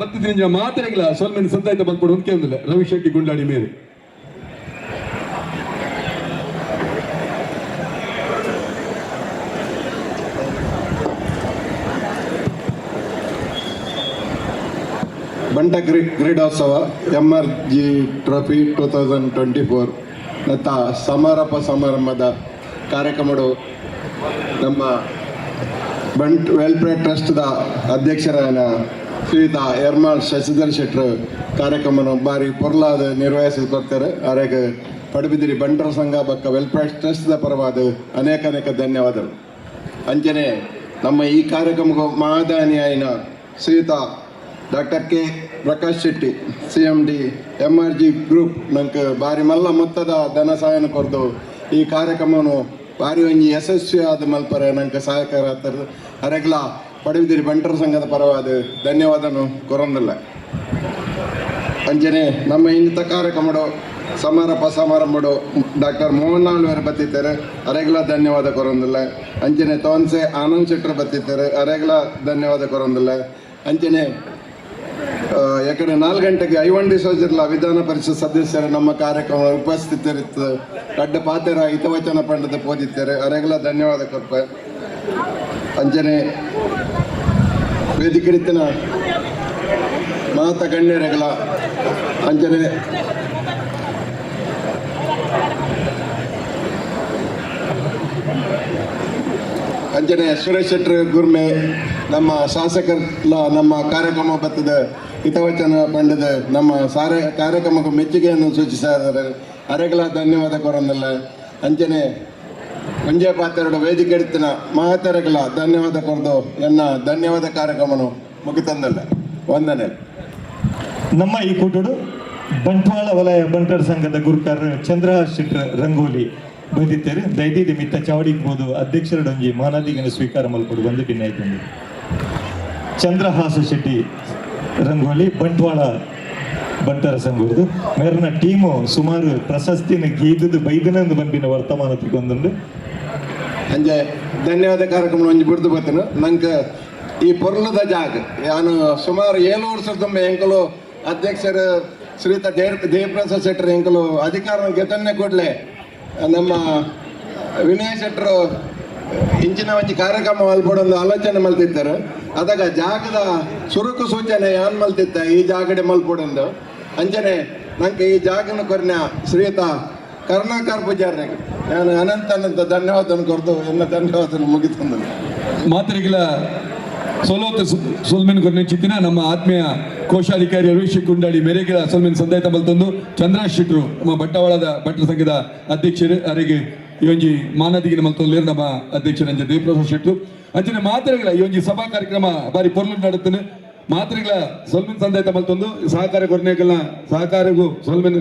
ಬತ್ತಿನ ಮಾತ್ರೆಗಳ ಸ್ವಲ್ಪ ಸಂತಾಯಿತ ಬಂದ್ಕೊಡು ಅಂತ ಕೇಳೋದಿಲ್ಲ. ರವಿಶೆಟ್ಟಿ ಗುಂಡಾಡಿ ಮೇರೆ ಬಂಟ ಕ್ರೀಡೋತ್ಸವ MRG ಟ್ರೋಫಿ 2024 ನತ್ತ ಸಮಾರೋಪ ಸಮಾರಂಭದ ಕಾರ್ಯಕ್ರಮಗಳು ನಮ್ಮ ಬಂಟ್ ವೆಲ್ಫೇರ್ ಟ್ರಸ್ಟ್ದ ಅಧ್ಯಕ್ಷರಾದ ಶ್ರೀಯುತ ಎರ್ಮಾಳ್ ಶಶಿಧರ್ ಶೆಟ್ರು ಕಾರ್ಯಕ್ರಮವನ್ನು ಭಾರಿ ಪೊರ್ಲಾದ ನಿರ್ವಹಿಸಿ ಕೊಡ್ತಾರೆ. ಅವರಿಗೆ ಪಡುಬಿದಿರಿ ಬಂಟರ ಸಂಘ ಬಕ್ಕ ವೆಲ್ಫೇರ್ ಟ್ರಸ್ಟ್ದ ಪರವಾದ ಅನೇಕ ಧನ್ಯವಾದಗಳು. ಅಂಚನೆ ನಮ್ಮ ಈ ಕಾರ್ಯಕ್ರಮಕ್ಕೆ ಮಹಾದಾನಿಯಾಯಿನ ಶ್ರೀಯುತ doctor K Prakash Shetty CMD MRG group ನಂಗೆ ಭಾರಿ ಮಲ್ಲ ಮೊತ್ತದ ಧನ ಸಹಾಯನ ಕೊಡ್ದು ಈ ಕಾರ್ಯಕ್ರಮವನ್ನು ಭಾರಿ ಒಂಜಿ ಯಶಸ್ವಿ ಆದ ಮಲ್ಪರೆ ನಂಗೆ ಸಹಕಾರ ಆಗ್ತಾರೆ. ಅರೆಗ್ಲ ಪಡುಬಿದಿರಿ ಬಂಟರ ಸಂಘದ ಪರವಾದ ಧನ್ಯವಾದನು ಕೊರೊಂದಿಲ್ಲ. ಅಂಚನೆ ನಮ್ಮ ಇಂಥ ಕಾರ್ಯಕ್ರಮಡು ಸಮಾರಂಭಡು ಡಾಕ್ಟರ್ ಮೋಹನ್ ಅವರು ಬತ್ತಿದ್ದಾರೆ, ಅರೆಗ್ಲ ಧನ್ಯವಾದ ಕೊರೊಂದಿಲ್ಲ. ಅಂಚನೆ ತೋನ್ಸೆ ಆನಂದ್ ಶೆಟ್ಟರು ಬತ್ತಿದ್ದಾರೆ, ಅರೆಗ್ಲ ಧನ್ಯವಾದ ಕೊರೊಂದಿಲ್ಲ. ಅಂಚನೆ ಯಾಕಂದರೆ 4 ಗಂಟೆಗೆ ಐವನ್ ಡಿಸೋಜರ್ಲ ವಿಧಾನ ಪರಿಷತ್ ಸದಸ್ಯರು ನಮ್ಮ ಕಾರ್ಯಕ್ರಮ ಉಪಸ್ಥಿತರಿತ್ತು ದೊಡ್ಡ ಪಾತ್ರ ಹಿತವಚನ ಪಂಡದ ಪೋದಿದ್ದಾರೆ, ಅರೆಗ್ಲ ಧನ್ಯವಾದ ಕೊರ್ಪ. ಅಂಚನೆ ವೇದಿಕೆರಿತ್ತಿನ ಮಾತ ಗಣ್ಯರೆಗಳ ಅಂಚನೆ ಅಂಚನೆ ಸುರೇಶ್ ಶೆಟ್ಟಿ ಗುರ್ಮೆ ನಮ್ಮ ಶಾಸಕರ ನಮ್ಮ ಕಾರ್ಯಕ್ರಮ ಬರ್ತದ ಹಿತವಚನ ಪಂಡದ ನಮ್ಮ ಕಾರ್ಯಕ್ರಮಕ್ಕೆ ಮೆಚ್ಚುಗೆಯನ್ನು ಸೂಚಿಸಿದ್ದಾರೆ. ಅರೆಗಳ ಧನ್ಯವಾದ ಕೊರನ್ನಲ್ಲ ಅಂಚನೆ ಮುಂಜೆ ಪಾತ್ರೆಡು ವೇದಿಕೆ ಎಡ್ತಿನ ಮಹತರೆಗಳ ಧನ್ಯವಾದ ಕೊರದು ಎನ್ನ ಧನ್ಯವಾದ ಕಾರ್ಯಕ್ರಮನು ಮುಗಿತಂದಲ್ಲ ವಂದನೆ. ನಮ್ಮ ಈ ಕೂಟಡು ಬಂಟ್ವಾಳ ವಲಯ ಬಂಟರ ಸಂಘದ ಗುರುಕರ್ ಚಂದ್ರಹಾಸ್ ಶೆಟ್ಟಿ ರಂಗೋಲಿ ಬಂದಿದ್ದಾರೆ. ದಯವಿಟ್ಟು ಮಿತ್ತ ಚಾವಡಿಗ್ಬೋದು ಅಧ್ಯಕ್ಷರಡೊಂಜಿ ಮಾನದಿಗನ ಸ್ವೀಕಾರ ಮಲ್ಪಡು ಬಂದು ಭಿನ್ನಾಯ್ತಂದು. ಚಂದ್ರಹಾಸ ಶೆಟ್ಟಿ ರಂಗೋಲಿ ಬಂಟ್ವಾಳ ಬಂಟರ ಸಂಘದ್ದು ಮೇರ್ನ ಟೀಮು ಸುಮಾರು ಪ್ರಶಸ್ತಿನ ಗೀದದು ಬೈದನಂದು ಬಂದಿನ ವರ್ತಮಾನ ತಿಗೊಂಡು ಅಂಜೆ ಧನ್ಯವಾದ ಕಾರ್ಯಕ್ರಮ ಒಂಜಿ ಬಿಡ್ದು ಬರ್ತೇನೆ. ನಂಗೆ ಈ ಪೊರ್ಲದ ಜಾಗ ನಾನು ಸುಮಾರು 7 ವರ್ಷದ ಎಂಕಲು ಅಧ್ಯಕ್ಷರು ಶ್ರೀಯುತ ದೇವಪ್ರಸಾದ್ ಶೆಟ್ಟರು ಎಂಕಲು ಅಧಿಕಾರ ಗೆತನ್ನೇ ಕೊಡ್ಲೆ ನಮ್ಮ ವಿನಯ್ ಶೆಟ್ಟರು ಇಂಚಿನ ಒಂಜಿ ಕಾರ್ಯಕ್ರಮ ಮಲ್ಪಡೊಂದು ಆಲೋಚನೆ ಮಲ್ತಿದ್ದಾರೆ. ಅದಾಗ ಜಾಗದ ಸುರುಕು ಸೂಚನೆ ಯಾನ್ ಮಲ್ತಿದ್ದ ಈ ಜಾಗಡೆ ಮಲ್ಪಡೊಂದು ಅಂಚನೆ ನಂಗೆ ಈ ಜಾಗನ ಕೊರ್ನ ಶ್ರೀಯುತ ಕರುಣಾಕರ್ ಪೂಜಾರಿಗೆ ನಾನು ಅನಂತ ಧನ್ಯವಾದ ಕೊರ್ದು ಎಲ್ಲ ಧನ್ಯವಾದ ಮುಗಿತಂದ ಮಾತ್ರೆಗಳ ಸೋಲೋತ ಸೋಲ್ಮೆನ್ ಕೊರ್ನೆಚ್ಚಿತ್ತಿನ ನಮ್ಮ ಆತ್ಮೀಯ ಕೋಶಾಧಿಕಾರಿ ಅಭಿಷೇಕ್ ಕುಂಡಾಳಿ ಮೇರೆಗಳ ಸೋಲ್ಮೆನ್ ಸಂದಾಯ ತಮ್ಮಲ್ತಂದು ಚಂದ್ರಹಾಸ್ ಶೆಟ್ರು ನಮ್ಮ ಬಂಟ್ವಾಳದ ಭಟ್ರ ಸಂಘದ ಅಧ್ಯಕ್ಷರು ಅವರಿಗೆ ಈ ಒಂಜಿ ಮಾನದಿಗಿನ ಮಲ್ತೊಂದು ನಮ್ಮ ಅಧ್ಯಕ್ಷರಂಜ ದೇವಪ್ರಸಾದ್ ಶೆಟ್ರು ಅಂಚಿನ ಮಾತ್ರೆಗಳ ಈ ಒಂಜಿ ಸಭಾ ಕಾರ್ಯಕ್ರಮ ಬಾರಿ ಪೊರ್ಲು ನಡುತ್ತೇನೆ. ಮಾತ್ರೆಗಳ ಸೋಲ್ಮೆನ್ ಸಂದಾಯ ಮಲ್ತೊಂದು ಸಹಕಾರ ಕೊರ್ನೆಗಳ ಸಹಕಾರಗೂ ಸೋಲ್ಮೆನ್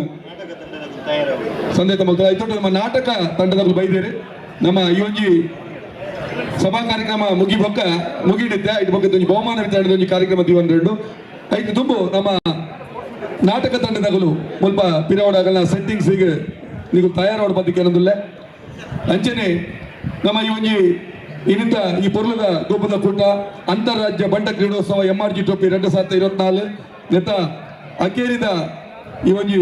ಸಂದೇತ ಮಲ್ತೊಂದು ಐತೊಟ್ಟು ನಮ್ಮ ನಾಟಕ ತಂಡದಲ್ಲಿ ಬೈದೇರಿ ನಮ್ಮ ಈ ಒಂಜಿ ಸಭಾ ಕಾರ್ಯಕ್ರಮ ಮುಗಿಡಿದ್ದೆ ಐದು ಬಗ್ಗೆ ಬಹುಮಾನ ವಿತರಣೆ ಒಂಜಿ ಕಾರ್ಯಕ್ರಮ ದಿವಂದು ಐದು ತುಂಬು ನಮ್ಮ ನಾಟಕ ತಂಡದಗಳು ಮುಲ್ಪ ಪಿರವಡಗಲ್ನ ಸೆಟ್ಟಿಂಗ್ಸ್ ಈಗ ನೀವು ತಯಾರಾಡ ಬದಕ್ಕೆ ಅನ್ನೋದಿಲ್ಲ ಅಂಚನೆ ನಮ್ಮ ಈ ಒಂಜಿ ಇನ್ನಿತ ಈ ಪೊರ್ಲದ ದೂಪದ ಕೂಟ ಅಂತಾರಾಜ್ಯ ಬಂಟ ಕ್ರೀಡೋತ್ಸವ MRG ಟ್ರೋಫಿ 2024 ನೆತ್ತ ಅಕೇರಿದ ಈ ಒಂಜಿ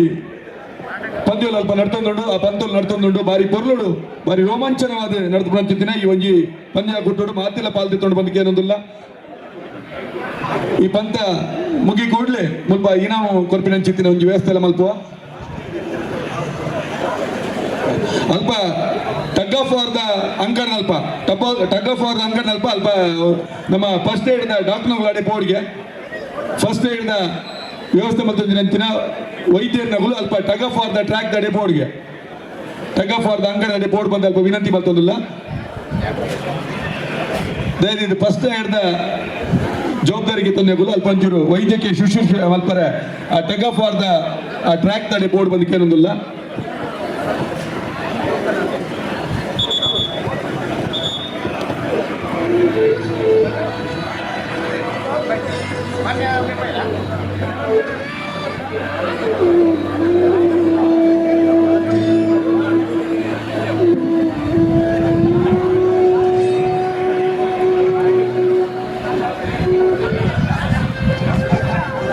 ಪಂದ್ಯಗಳು ಅಲ್ಪ ನಡ್ತೊಂದುಂಡು ಆ ಪಂದ್ಯಗಳು ನಡ್ತೊಂದುಂಡು ಬಾರಿ ಪೊರ್ಲುಡು ಬಾರಿ ರೋಮಾಂಚನವಾದ ನಡೆದು ಬಂದಿನ ಈ ಒಂಜಿ ಪಂದ್ಯ ಕೊಟ್ಟು ಮಾತಿಲ್ಲ ಪಾಲ್ದಿತ್ತೊಂಡು ಬಂದಕ್ಕೆ ಅನ್ನೋದಿಲ್ಲ. ಈ ಪಂತ ಮುಗಿ ಕೂಡ್ಲೆ ಮುಲ್ಪ ಇನಾಮು ಕೊರ್ಪಿನಂಚಿತ್ತಿನ ಒಂಜಿ ವ್ಯವಸ್ಥೆ ಎಲ್ಲ ಮಲ್ಪುವ ಅಲ್ಪ tug of war the anchor ಅಲ್ಪ tug of war the anchor ಅಲ್ಪ ಅಲ್ಪ ನಮ್ಮ ಫಸ್ಟ್ ಏಡ್ ದ ಡಾಕ್ಟರ್ ಬೋರ್ಡ್ಗೆ ಫಸ್ಟ್ ಏಡ್ ದ ವ್ಯವಸ್ಥೆ ಮತ್ತೊಂದಿನ ವೈದ್ಯರನಗಳು ಅಲ್ಪ tug of war the track the ಬೋರ್ಡ್ಗೆ tug of war the anchor the board ಬಂದ ಅಲ್ಪ ವಿನಂತಿ ಮತ್ತೊಂದಿಲ್ಲ. ದಯವಿಟ್ಟು ಫಸ್ಟ್ ಏಡ್ ದ ಜವಾಬ್ದಾರಿಗೆ ತಂದೆಗಳು ಅಲ್ಪ ಒಂಚೂರು ವೈದ್ಯಕೀಯ ಶುಶ್ರೂಷೆ ಮಲ್ಪರೆ ಆ tug of war the track the board ಬಂದಕ್ಕೆ ಅನ್ನೋದಿಲ್ಲ.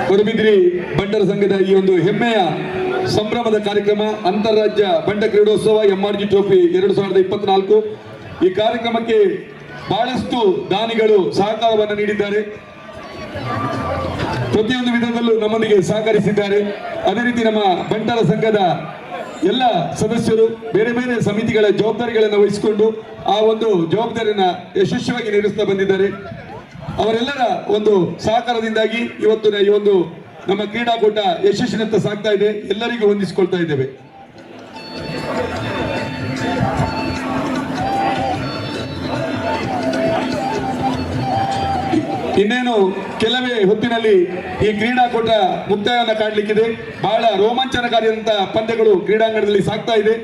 ಕೊಡಬಿದ್ರಿ ಬಂಟರ ಸಂಘದ ಈ ಒಂದು ಹೆಮ್ಮೆಯ ಸಂಭ್ರಮದ ಕಾರ್ಯಕ್ರಮ ಅಂತಾರಾಜ್ಯ ಬಂಟ ಕ್ರೀಡೋತ್ಸವ MRG ಟ್ರೋಫಿ 2024 ಈ ಕಾರ್ಯಕ್ರಮಕ್ಕೆ ಬಹಳಷ್ಟು ದಾನಿಗಳು ಸಹಕಾರವನ್ನು ನೀಡಿದ್ದಾರೆ. ಪ್ರತಿಯೊಂದು ವಿಧದಲ್ಲೂ ನಮ್ಮೊಂದಿಗೆ ಸಹಕರಿಸಿದ್ದಾರೆ. ಅದೇ ರೀತಿ ನಮ್ಮ ಬಂಟರ ಸಂಘದ ಎಲ್ಲ ಸದಸ್ಯರು ಬೇರೆ ಬೇರೆ ಸಮಿತಿಗಳ ಜವಾಬ್ದಾರಿಗಳನ್ನು ವಹಿಸಿಕೊಂಡು ಆ ಒಂದು ಜವಾಬ್ದಾರಿಯನ್ನು ಯಶಸ್ವಿಯಾಗಿ ನಿರ್ವಹಿಸ್ತಾ ಬಂದಿದ್ದಾರೆ. ಅವರೆಲ್ಲರ ಒಂದು ಸಹಕಾರದಿಂದಾಗಿ ಇವತ್ತಿನ ಈ ಒಂದು ನಮ್ಮ ಕ್ರೀಡಾಕೂಟ ಯಶಸ್ವಿನತ್ತ ಸಾಗ್ತಾ ಇದೆ. ಎಲ್ಲರಿಗೂ ಹೊಂದಿಸಿಕೊಳ್ತಾ ಇದ್ದೇವೆ. ಇನ್ನೇನು ಕೆಲವೇ ಹೊತ್ತಿನಲ್ಲಿ ಈ ಕ್ರೀಡಾಕೂಟ ಮುಕ್ತಾಯವನ್ನು ಕಾಣಲಿಕ್ಕಿದೆ. ಬಹಳ ರೋಮಾಂಚನಕಾರಿಯಾದಂತಹ ಪಂದ್ಯಗಳು ಕ್ರೀಡಾಂಗಣದಲ್ಲಿ ಸಾಗ್ತಾ ಇದೆ.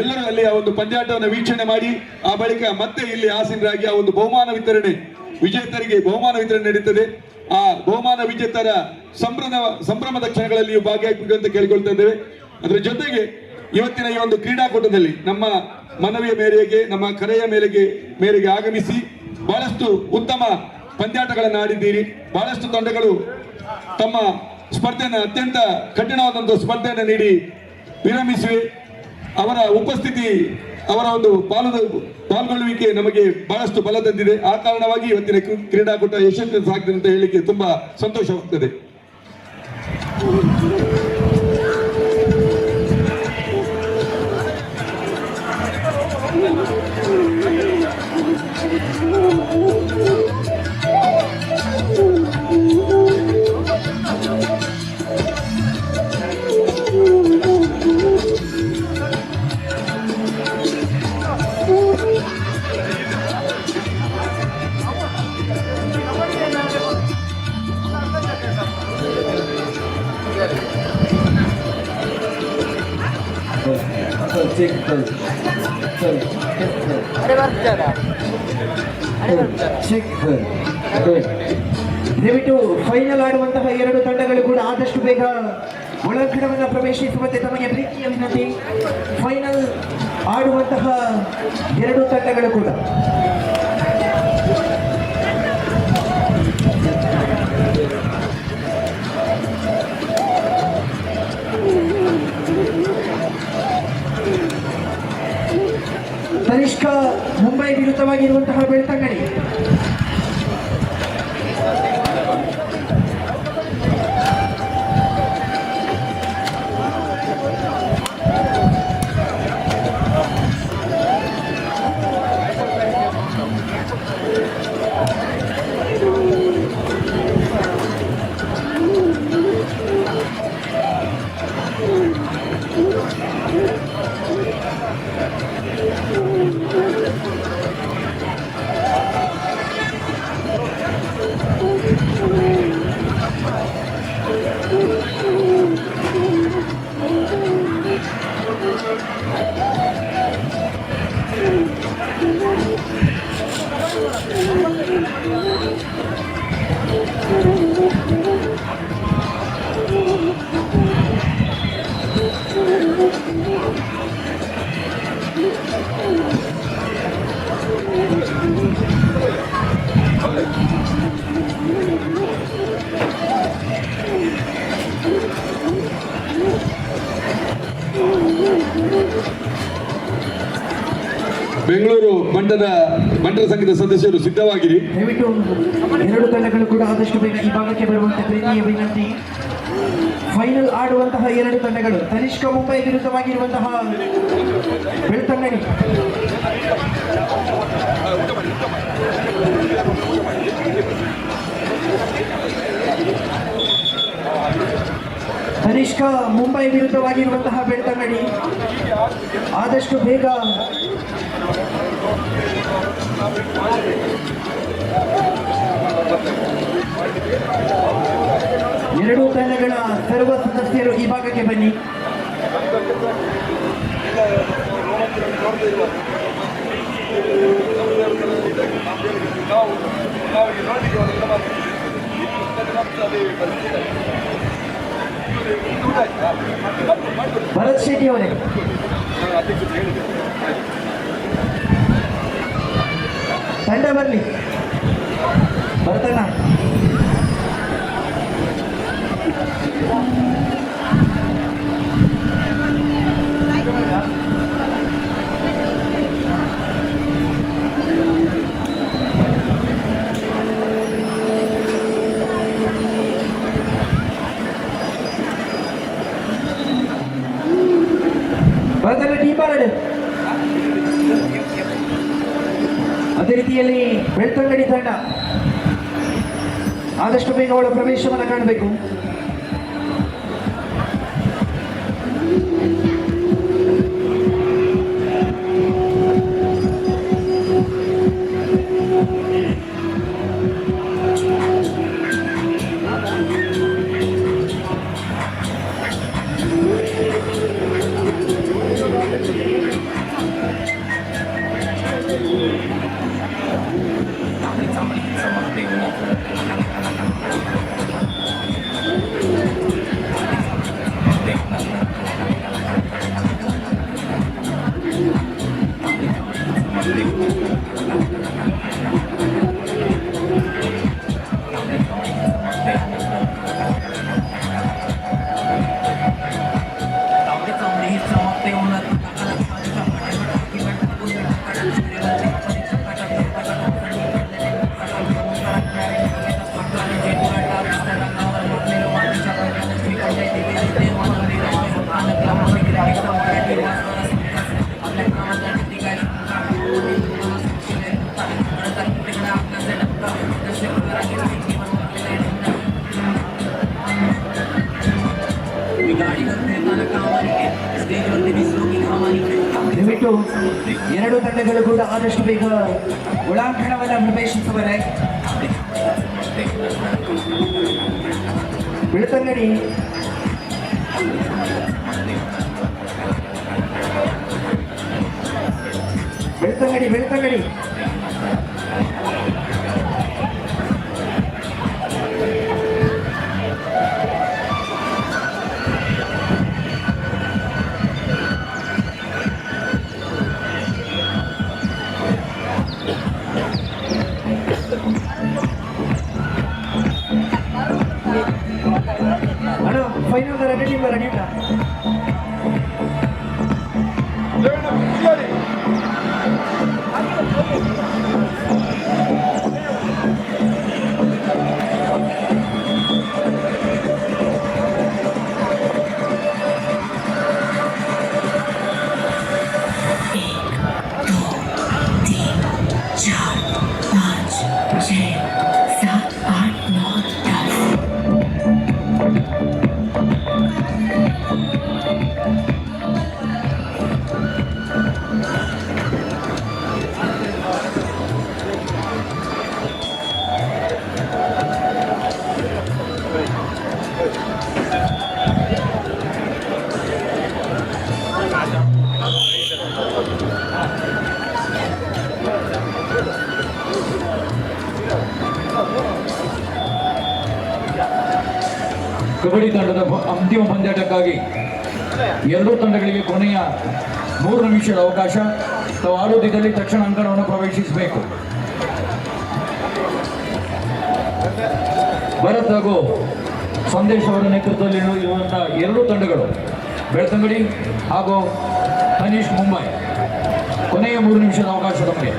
ಎಲ್ಲರೂ ಅಲ್ಲಿ ಆ ಒಂದು ಪಂದ್ಯಾಟವನ್ನು ವೀಕ್ಷಣೆ ಮಾಡಿ ಆ ಬಳಿಕ ಮತ್ತೆ ಇಲ್ಲಿ ಆಸೀನರಾಗಿ ಆ ಒಂದು ಬಹುಮಾನ ವಿತರಣೆ ವಿಜೇತರಿಗೆ ಬಹುಮಾನ ವಿತರಣೆ ನಡೀತದೆ. ಆ ಬಹುಮಾನ ವಿಜೇತರ ಸಂಭ್ರಮದ ಕ್ಷಣಗಳಲ್ಲಿ ಭಾಗಿಯಾಗಬೇಕು ಅಂತ ಕೇಳಿಕೊಳ್ತಾ ಇದ್ದೇವೆ. ಅದರ ಜೊತೆಗೆ ಇವತ್ತಿನ ಈ ಒಂದು ಕ್ರೀಡಾಕೂಟದಲ್ಲಿ ನಮ್ಮ ಮನವಿಯ ಮೇರೆಗೆ ನಮ್ಮ ಕರೆಯ ಮೇರೆಗೆ ಆಗಮಿಸಿ ಬಹಳಷ್ಟು ಉತ್ತಮ ಪಂದ್ಯಾಟಗಳನ್ನು ಆಡಿದ್ದೀರಿ. ಬಹಳಷ್ಟು ತಂಡಗಳು ತಮ್ಮ ಸ್ಪರ್ಧೆಯನ್ನು ಅತ್ಯಂತ ಕಠಿಣವಾದಂತಹ ಸ್ಪರ್ಧೆಯನ್ನು ನೀಡಿ ವಿರಮಿಸಿವೆ. ಅವರ ಉಪಸ್ಥಿತಿ ಅವರ ಒಂದು ಪಾಲ್ಗೊಳ್ಳುವಿಕೆ ನಮಗೆ ಬಹಳಷ್ಟು ಬಲ ತಂದಿದೆ. ಆ ಕಾರಣವಾಗಿ ಇವತ್ತಿನ ಕ್ರೀಡಾಕೂಟ ಯಶಸ್ವಿ ಸಾಗಿದೆ ಅಂತ ಹೇಳಿಕ್ಕೆ ತುಂಬಾ ಸಂತೋಷವಾಗ್ತದೆ. ದಯವಿಟ್ಟು ಫೈನಲ್ ಆಡುವಂತಹ ಎರಡು ತಂಡಗಳು ಕೂಡ ಆದಷ್ಟು ಬೇಗ ಒಳಾಂಗಣವನ್ನು ಪ್ರವೇಶಿಸುವಂತೆ ತಮಗೆ ಪ್ರೀತಿಯ ವಿನಂತಿ. ಫೈನಲ್ ಆಡುವಂತಹ ಎರಡು ತಂಡಗಳು ಕೂಡ ತನಿಷ್ಕಾ ಮುಂಬೈ ವಿರುದ್ಧವಾಗಿರುವಂತಹ ಬೆಳ್ತಂಗಡಿ. ಬೆಂಗಳೂರು ಬಂಟರ ಸಂಘದ ಸದಸ್ಯರು ಸಿದ್ಧವಾಗಿರಿ. ದಯವಿಟ್ಟು ಎರಡು ತಂಡಗಳು ಕೂಡ ಆದಷ್ಟು ಬೇಗ ಈ ಭಾಗಕ್ಕೆ ಬರುವಂತೆ ಪ್ರೀತಿಯ ವಿನಂತಿ. ಫೈನಲ್ ಆಡುವಂತಹ ಎರಡು ತಂಡಗಳು ತನಿಷ್ಕಾ ಮುಂಬೈ ವಿರುದ್ಧವಾಗಿರುವಂತಹ ಬೆಳ್ತಂಗಡಿ. ತನಿಷ್ಕಾ ಮುಂಬೈ ವಿರುದ್ಧವಾಗಿರುವಂತಹ ಬೆಳ್ತಂಗಡಿ. ಆದಷ್ಟು ಬೇಗ ಎರಡೂ ತಂಡಗಳ ಸರ್ವ ಸದಸ್ಯರು ಈ ಭಾಗಕ್ಕೆ ಬನ್ನಿ. ಭರತ್ ಶೆಟ್ಟಿ ಅವರೇ, ತಂಡ ಬರಲಿ. ಬರ್ತಣ್ಣ, ಬರ್ತಣ್ಣ ಟೀಮ್ ಬಾರಡು. ಅದೇ ರೀತಿಯಲ್ಲಿ ಬೆಳ್ತಂಗಡಿ ತಂಡ ಆದಷ್ಟು ಬೇಗ ಅವಳ ಪ್ರವೇಶವನ್ನು ಕಾಣಬೇಕು. ದಯವಿಟ್ಟು ಎರಡು ತಂಡಗಳು ಕೂಡ ಆದಷ್ಟು ಬೇಗ ಒಳಾಂಗಣವನ್ನು ಪ್ರವೇಶಿಸುವರೆ. ಬೆಳ್ತಂಗಡಿ ಬೆಳ್ತಂಗಡಿ ಬೆಳ್ತಂಗಡಿ ಅಣ್ಣ ಫೈನಲ್ ರೆಡಿ ರೆಡಿ ಉಂಟಾ ಕಬಡ್ಡಿ ತಂಡದ ಅಂತಿಮ ಪಂದ್ಯಾಟಕ್ಕಾಗಿ ಎರಡೂ ತಂಡಗಳಿಗೆ ಕೊನೆಯ 3 ನಿಮಿಷದ ಅವಕಾಶ. ತಾವು ಆಡುತ್ತಿದ್ದಲ್ಲಿ ತಕ್ಷಣ ಅಂಕಣವನ್ನು ಪ್ರವೇಶಿಸಬೇಕು. ಭರತ್ ಹಾಗೂ ಸಂದೇಶ್ ಅವರ ನೇತೃತ್ವದಲ್ಲಿ ಇರುವಂತಹ ಎರಡೂ ತಂಡಗಳು ಬೆಳ್ತಂಗಡಿ ಹಾಗೂ ತನೀಶ್ ಮುಂಬೈ ಕೊನೆಯ 3 ನಿಮಿಷದ ಅವಕಾಶ ನಮಗೆ.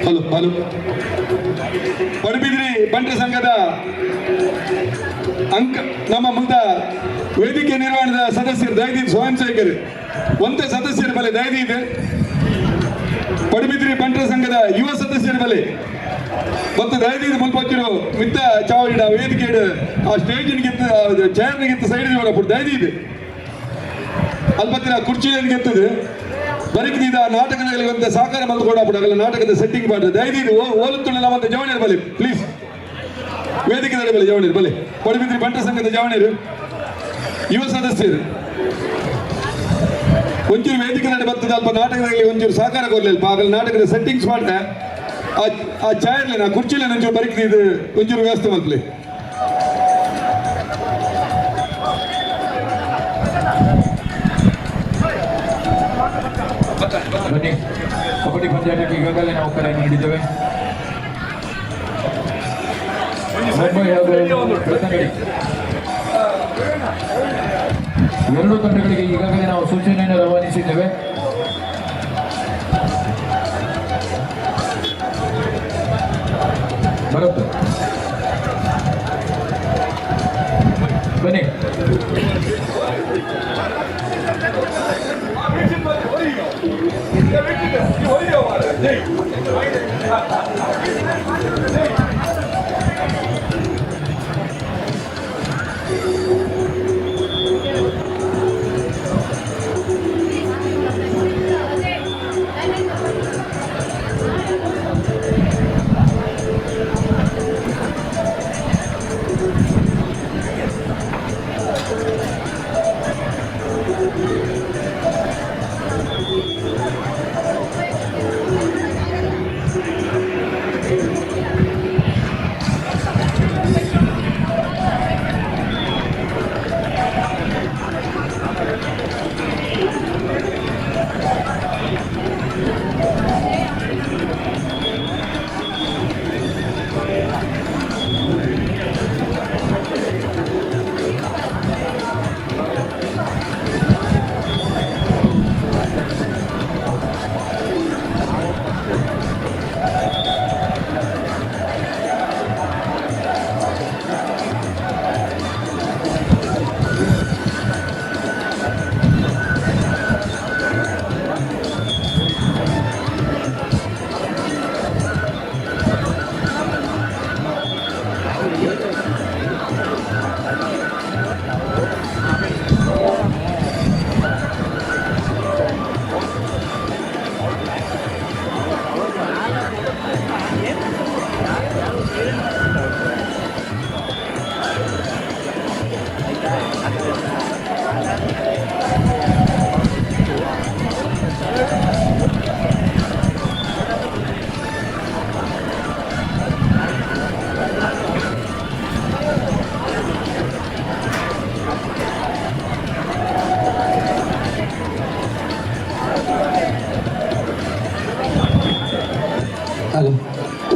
ಹಲೋ ಹಲೋ ಪಡುಬಿದ್ರಿ ಬಂಟ ಸಂಘದ ನಮ್ಮ ಮುಂದ ವೇದಿಕೆ ನಿರ್ವಹಣದ ಸದಸ್ಯರು ದಯವಿಟ್ಟು ಸ್ವಯಂ ಸೇವಕರು ಒಂದೇ ಸದಸ್ಯರ ಬಲೆ ದಯವಿದೆ ಪಡುಬಿದ್ರಿ ಬಂಟ ಸಂಘದ ಯುವ ಸದಸ್ಯರ ಬಲೆ ಮತ್ತು ದಯವಿಟ್ಟು ಮುಲ್ಪಚ್ಚಿರು ಮಿತ್ತ ಚಾವಡಿಡ ವೇದಿಕೆ ಆ ಸ್ಟೇಜಿನಿಗಿಂತ ಚೇರ್ನಿಗಿಂತ ಸೈಡ್ ದಯವಿದೆ ಅಲ್ಪತ್ತಿನ ಕುರ್ಚಿಯನ್ನು ಗೆತ್ತದು ಬರೀಕಿದ ನಾಟಕಗಳಿಗೆ ಒಂದು ಸಹಕಾರ ಮಲ್ಕೊಂಡಾಗ್ಬಿಡಲ್ಲ ನಾಟಕದ ಸೆಟ್ಟಿಂಗ್ ಮಾಡಿದ್ರೆ ದಯವಿಟ್ಟು ಓಲುತ್ತುಳ್ಳ ನಮ್ಮಂತ ಜವಣಿಯರು ಬಲಿ ಪ್ಲೀಸ್ ವೇದಿಕೆ ನಡೆ ಬಲಿ ಜವಣಿಯರು ಬಲಿ ಪಡುಬಿದ್ರಿ ಬಂಟ ಸಂಘದ ಜವಣಿಯರು ಯುವ ಸದಸ್ಯರು ಒಂಚೂರು ವೇದಿಕೆ ನಡೆ ಬರ್ತದೆ ಅಲ್ಪ ನಾಟಕದಲ್ಲಿ ಒಂಚೂರು ಸಹಕಾರ ಕೊಡ್ಲಿಲ್ಲ ಆಗಲ್ಲ ನಾಟಕದ ಸೆಟ್ಟಿಂಗ್ಸ್ ಮಾಡಿದೆ ಆ ಚಾಯರ್ಲಿ ನಾ ಕುರ್ಚಿಲ್ಲ ಒಂಚೂರು ಬರೀಕಿದ್ದು ಒಂಚೂರು ವ್ಯವಸ್ಥೆ ಮಾಡ್ಲಿ ಬನ್ನಿ ಕಬಡ್ಡಿ ಪಂದ್ಯಾಟಕ್ಕೆ ಈಗಾಗಲೇ ನಾವು ಕರೆ ನೀಡಿದ್ದೇವೆ. ಮುಂಬೈ ಹಾಗೂ ಬೆಳ್ತಂಗಡಿ ಎರಡೂ ತಂಡಗಳಿಗೆ ಈಗಾಗಲೇ ನಾವು ಸೂಚನೆಯನ್ನು ರವಾನಿಸಿದ್ದೇವೆ. ಬರುತ್ತೆ ಬನ್ನಿ.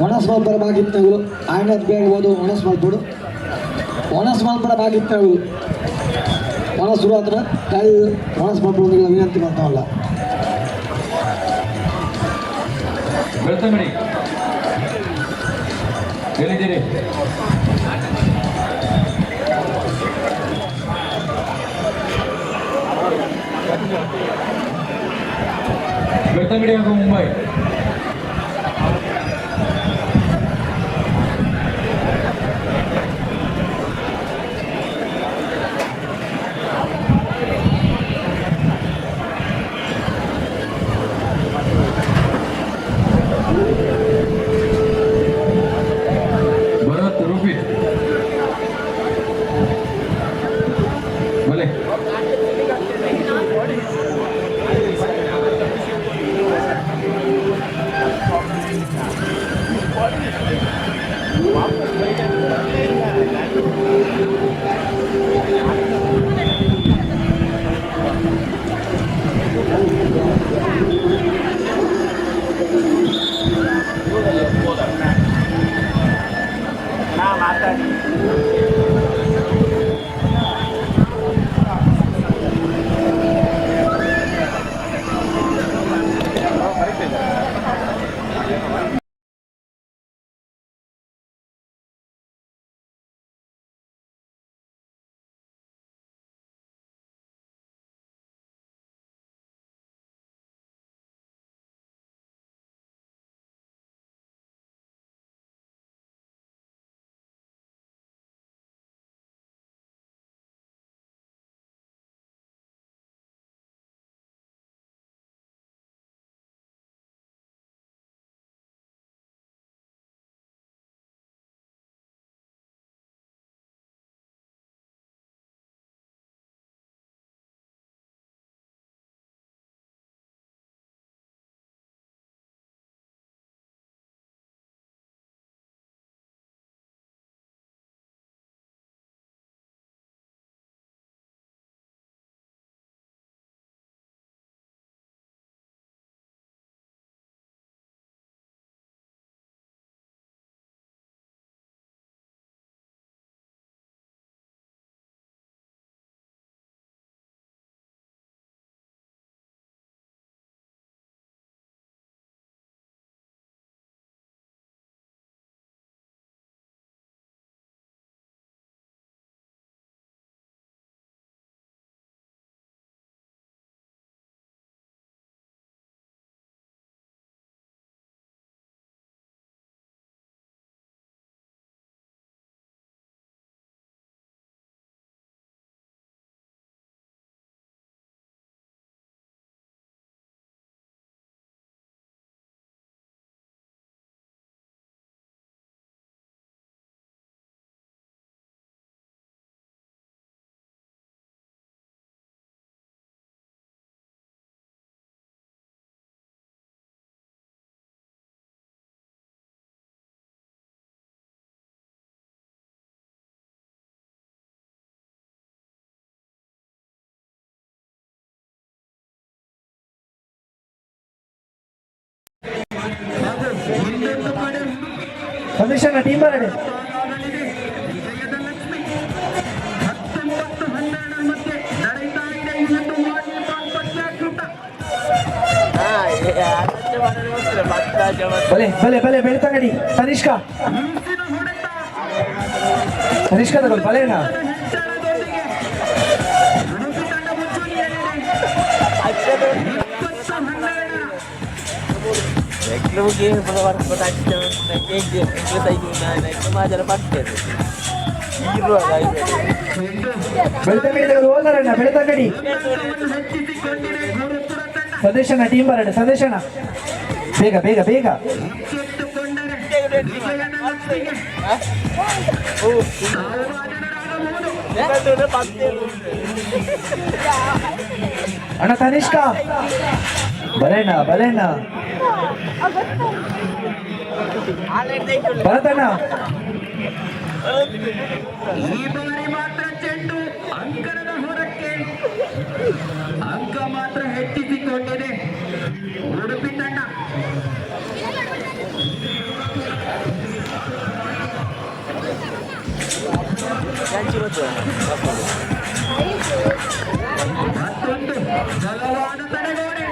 ಒಣಸ್ಮಾಲ್ಪುರ ಬಾಗಿತ್ತಗಳು ಆಯ್ನದ್ ಬೇಡ್ಬೋದು ಒಣಸ್ಮಾಲ್ಪುಡು ಒಣಸ್ಮಾಲ್ಪುರ ಬಾಗಿತ್ತಗಳು ಒಣ ಶುರು ಹತ್ರ ಕಾಯಿ ಒಣಸ್ಮಾಲ್ಪುರ ವಿನಂತಿ ಮಾಡ್ತಾವಲ್ಲ. ಬೆಳ್ತಂಗಡಿ ಎಲ್ಲಿದ್ದೀರಿ? ಬೆಳ್ತಂಗಡಿ ಹಾಗೂ ಮುಂಬೈ ಸಂದೇಶನ ಟೀಮ್ ಬರಡೆ ಭಲೆ ಭಲೆ ಭಲೆ ಬೆಳ್ತಂಗಡಿ ತನಿಷ್ಕಾ ತಗೊಳ್ಳಿ ಭಲೇನಾ ಬೆಳ್ತಂಗಡಿ ತೆಗೆದು ಹೋದರಣ್ಣ ಬೆಳ್ತಂಗಡಿ ಸಂದೇಶನ ಟೀಮ್ ಬರಡೆ ಸಂದೇಶನ ಬೇಗ ಬೇಗ ಬೇಗ ಅಣ್ಣ ತನಿಷ್ಕಾ ಬಲೇನ ಬಲೇನ ಭರತಣ್ಣ ಈ ಬಾರಿ ಮಾತ್ರ ಚೆಂಡು ಅಂಕಣದ ಹೊರಕ್ಕೆ ಅಂಕ ಮಾತ್ರ ಹೆಚ್ಚಿಸಿಕೊಂಡಿದೆ ಉಡುಪಿ ತಂಡ. ಮತ್ತೊಂದು ಬಲವಾದ ತಡೆಗೋಡೆ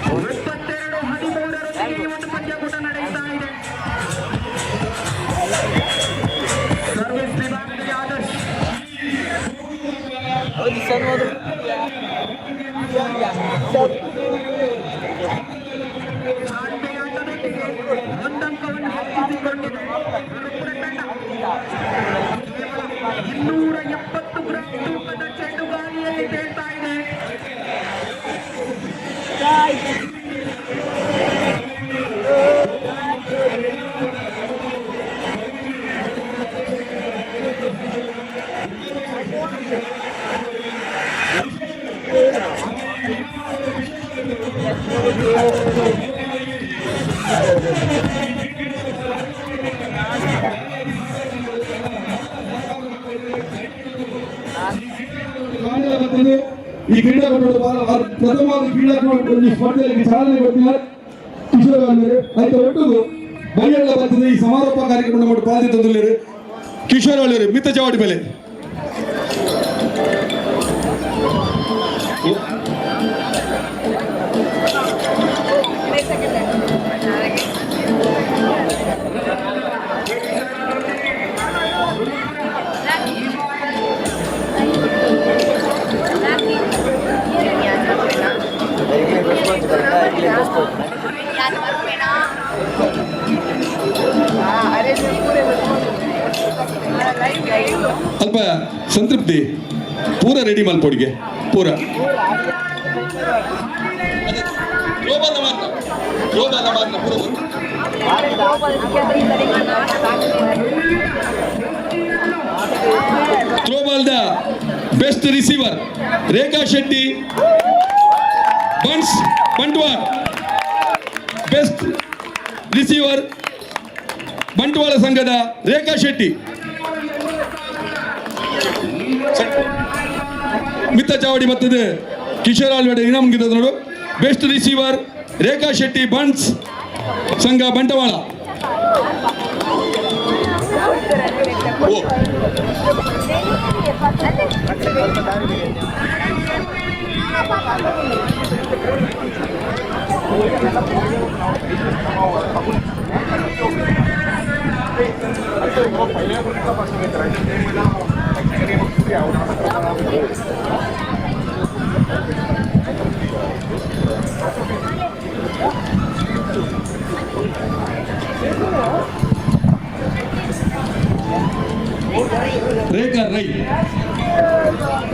22-13 ಈ ಒಂದು ಪಂದ್ಯಕೂಟ ನಡೆಯುತ್ತಾ ಇದೆ. ಸರ್ವಿಸ್ ವಿಭಾಗದಲ್ಲಿ ಆದರ್ಶ್ ಆಟದೊಂದಿಗೆ ಒಂದಂಕವನ್ನು ಹೆಚ್ಚಿಸಿಕೊಂಡಿದೆ. ಗುರುಪುರ ತಂಡ ಕೇವಲ 270 ಗ್ರಾಂ ತೂಕದ ಚೆಂಡು ಗಾಳಿಯಲ್ಲಿ ತೇಲ್ತಾ ಇದೆ. ಈ ಕ್ರೀಡಾಕೂಟದ ಪ್ರಥಮವಾದ ಕ್ರೀಡಾಕೂಟ ಸ್ಪರ್ಧೆಯಲ್ಲಿ ಚಾಲನೆ ಕೊಟ್ಟಿದ್ದಾರೆ ಕಿಶೋರ್ ಆಯ್ತು ಒಟ್ಟಿಗೂ ಬೈಯಳ್ಳ ಬರ್ತದೆ ಈ ಸಮಾರೋಪ ಕಾರ್ಯಕ್ರಮ ಮಾಡಿ ಪಾಲ್ತಿ ತಂದಿದ್ದಾರೆ ಕಿಶೋರ್ ಅವಳು ಮಿತ್ತ ಚವಾಡಿ ಬೆಲೆ ಅಲ್ಪ ಸಂತೃಪ್ತಿ ಪೂರ ರೆಡಿ ಮಲ್ಪೊಡಿಗೆ ಪೂರ throwball the best receiver Rekha Shetty buns Bantwal best receiver Bantwal ಸಂಘದ ರೇಖಾ ಶೆಟ್ಟಿ ಮಿತ್ತ ಚಾವಡಿ ಮತ್ತದೆ ಕಿಶೋರ್ ಆಲ್ವಡೆ ಇನಾಮಂಗಿದ ನೋಡು ಬೆಸ್ಟ್ ರಿಸೀವರ್ ರೇಖಾ ಶೆಟ್ಟಿ ಬನ್ಸ್ ಸಂಘ ಬಂಟ್ವಾಳ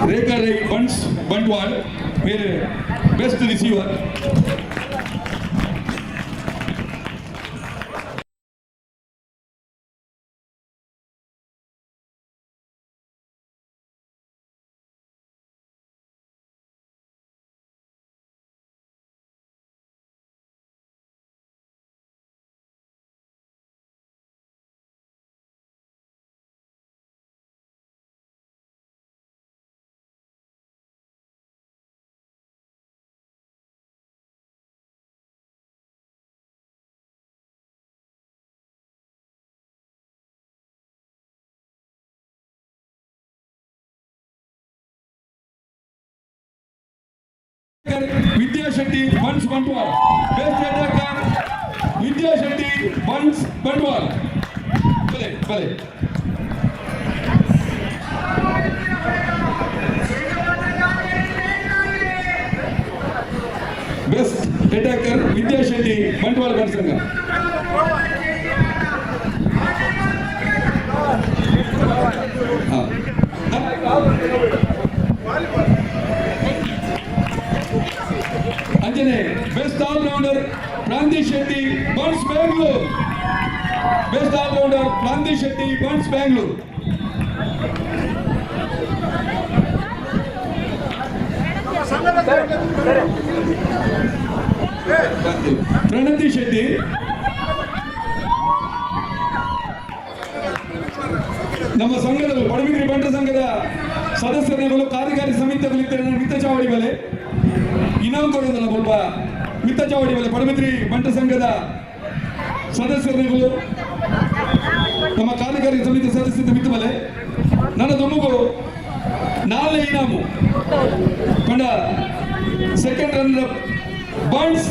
ರೇಖಾ ರೈ ಬನ್ಸ್ ಬಂಟ್ವಾಳ मेरे best receiver attacker Vidya Shetty Bunts Bantwal. Best attacker Vidya Shetty Bunts Bantwal. ಬಲೆ ಬಲೆ. ಬೆಸ್ಟ್ ಅಟ್ಯಾಕರ್ ವಿದ್ಯಾಶೆಟ್ಟಿ ಬಂಟ್ವಾಳ ಬನ್ಸಂಗ. ಅಂಜನೆ best allrounder Prantish Shetty Bunts Bangalore. Best allrounder Prantish Shetty Bunts Bangalore. Pranathi Shetty ನಮ್ಮ ಸಂಘದ ಪಡುಬಿದ್ರಿ ಬಂಟ ಸಂಘದ ಸದಸ್ಯರುಗಳು ಕಾರ್ಯಕಾರಿ ಸಮಿತಿಗಳಿದ್ದಾರೆ. ಮಿತ್ತ ಚಾವಡಿ ಬಲೆ ಇನಾಮ್ ಕೊಡೋದಲ್ಲ ಸ್ವಲ್ಪ ಮಿತ್ತ ಚಾವಡಿ ಬಲೆ ಪಡುಬಿದ್ರಿ ಬಂಟ ಸಂಘದ ಸದಸ್ಯರುಗಳು ನಮ್ಮ ಕಾರ್ಯಕಾರಿ ಸಮಿತಿ ಸದಸ್ಯರ ಮಿತ್ತ ಬಲೆ ನನ್ನ ದೊಮ್ಮಗು ನಾಳೆ ಇನಾಮು ಕಂಡ ಸೆಕೆಂಡ್ ರನ್ನರ್ ಬನ್ಸ್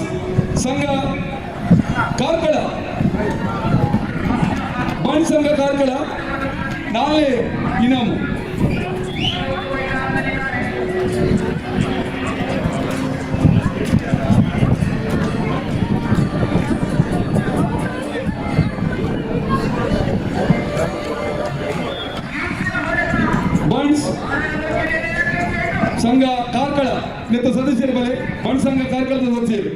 ಸಂಘ ಕಾರ್ಕಳ. ಬನ್ಸ್ ಸಂಘ ಕಾರ್ಕಳ ನಾಳೆ ಇನಾಮು. ಬನ್ಸ್ ಸಂಘ ಕಾರ್ಕಳ ನೆತ್ತ ಸದಸ್ಯರ ಬಲೆ ಬನ್ಸ್ ಸಂಘ ಕಾರ್ಕಳದ ಸದಸ್ಯರು.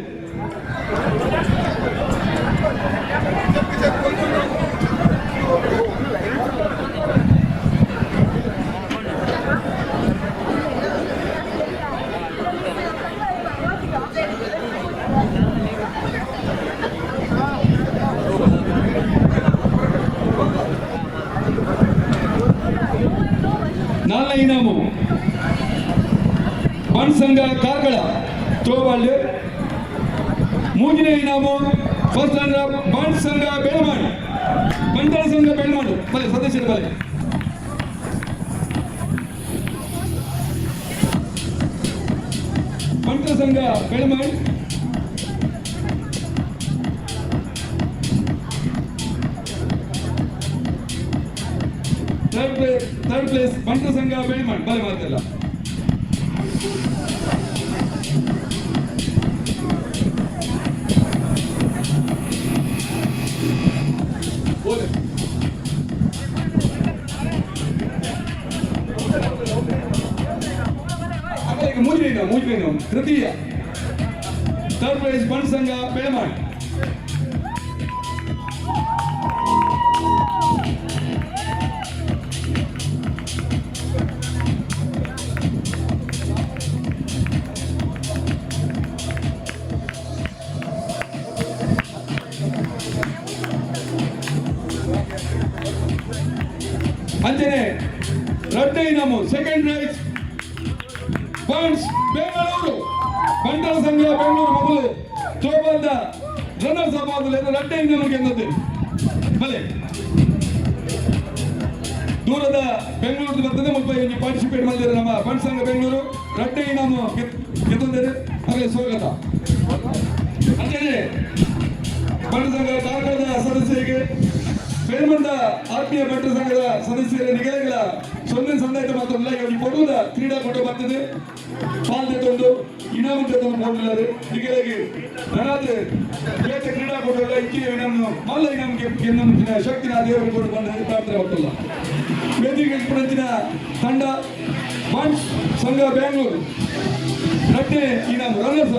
ನಾಲ್ನೇ ಇನಾಮು ಬನ್ಸ್ ಸಂಘ ಕಾರ್ಕಳ ಥ್ರೋಬಾಲ್. ಮೂರನೇ ಇನಾಮು ಫಸ್ಟ್ ರನ್ನರ್ ಬನ್ಸ್ ಸಂಘ ಬೆಳಮಾಡು ಬಂಟಳ ಸಂಘ ಬೆಳಮಾಡು ಬಲೆ ಸದಸ್ಯರ ಬಲೆ. ಬಂಟಳ ಸಂಘ ಬೆಳಮಾಡು. ಥರ್ಡ್ ಪ್ಲೇಸ್ ಬಂಟಳ ಸಂಘ ಬೆಳಮಾಡು ಬಲೆ ಮಾಡ್ತಿಲ್ಲ. ಮೂಜನೇನು ತೃತೀಯ ಥರ್ಡ್ ಪ್ರೈಸ್ ಬನ್ಸ್ ಸಂಘ ಬೆಳಮಾಡು. ಅಂಜನೆ ರಡ್ಡೆ ಇನಾಮು ಸೆಕೆಂಡ್ ಪ್ರೈಸ್ ಬನ್ಸ್ ಬೆಂಗಳೂರು. ಬಂಟಳ ಸಂಘ ಬೆಂಗಳೂರು ಮೊದಲು ಥ್ರೋಬಾಲ್ದ ರನ್ನರ್ಸ್ ಅಪ್ ಆಗಲು ರಡ್ಡೆ ಇನಾಮು ಗೆದ್ದಿದೆ ಬಲೆ. ದೂರದ ಬೆಂಗಳೂರು ಬರ್ತದೆ ಮುಲ್ಪ ಪಾರ್ಟಿಸಿಪೇಟ್ ಮಾಡಿದ್ದಾರೆ ನಮ್ಮ ಬನ್ಸ್ ಸಂಘ ಬೆಂಗಳೂರು ರಡ್ಡೆ ಇನಾಮು ಗೆದ್ದಿದ್ದಾರೆ. ಹಾಗೆ ಸ್ವಾಗತ. ಅಂಜನೆ ಬಂಟ ಸಂಘ ಕಾರ್ಕಳದ ಸದಸ್ಯರಿಗೆ ಬೆಳಮಂಡ ಆತ್ಮೀಯ ಬಂಟ ಸಂಘದ ಸದಸ್ಯರ ನಿಗದಿಗಳ ಸೊನ್ನೆ ಸಂದಾಯಿತ ಮಾತ್ರಲ್ಲ ಇವರಿಗೆ ಕೊಡುವುದ ಕ್ರೀಡಾಕೂಟ ಬರ್ತದೆ. ಪಾಲ್ಗೊಂಡು ಇನಾಮು ಕೊಟ್ಟಿದ್ದಾರೆ ನಿಗದಿಗೆ ನರಾದ ಕ್ರೀಡಾಕೂಟಗಳ ಇಚ್ಛೆಯ ಇನಾಮು ಮಲ್ಲ ಇನಾಮಿಗೆ ಗೆನ್ನ ಶಕ್ತಿನ ದೇವರು ಕೊಟ್ಟು ಬಂದ ಪ್ರಾರ್ಥನೆ ಹೊತ್ತಲ್ಲ. ವೇದಿಕೆ ಪ್ರತಿನ ತಂಡ ಬನ್ಸ್ ಸಂಘ ಬೆಂಗಳೂರು ರಡ್ಡೆ ಇನಾಮು ರನ್ನರ್ಸ್.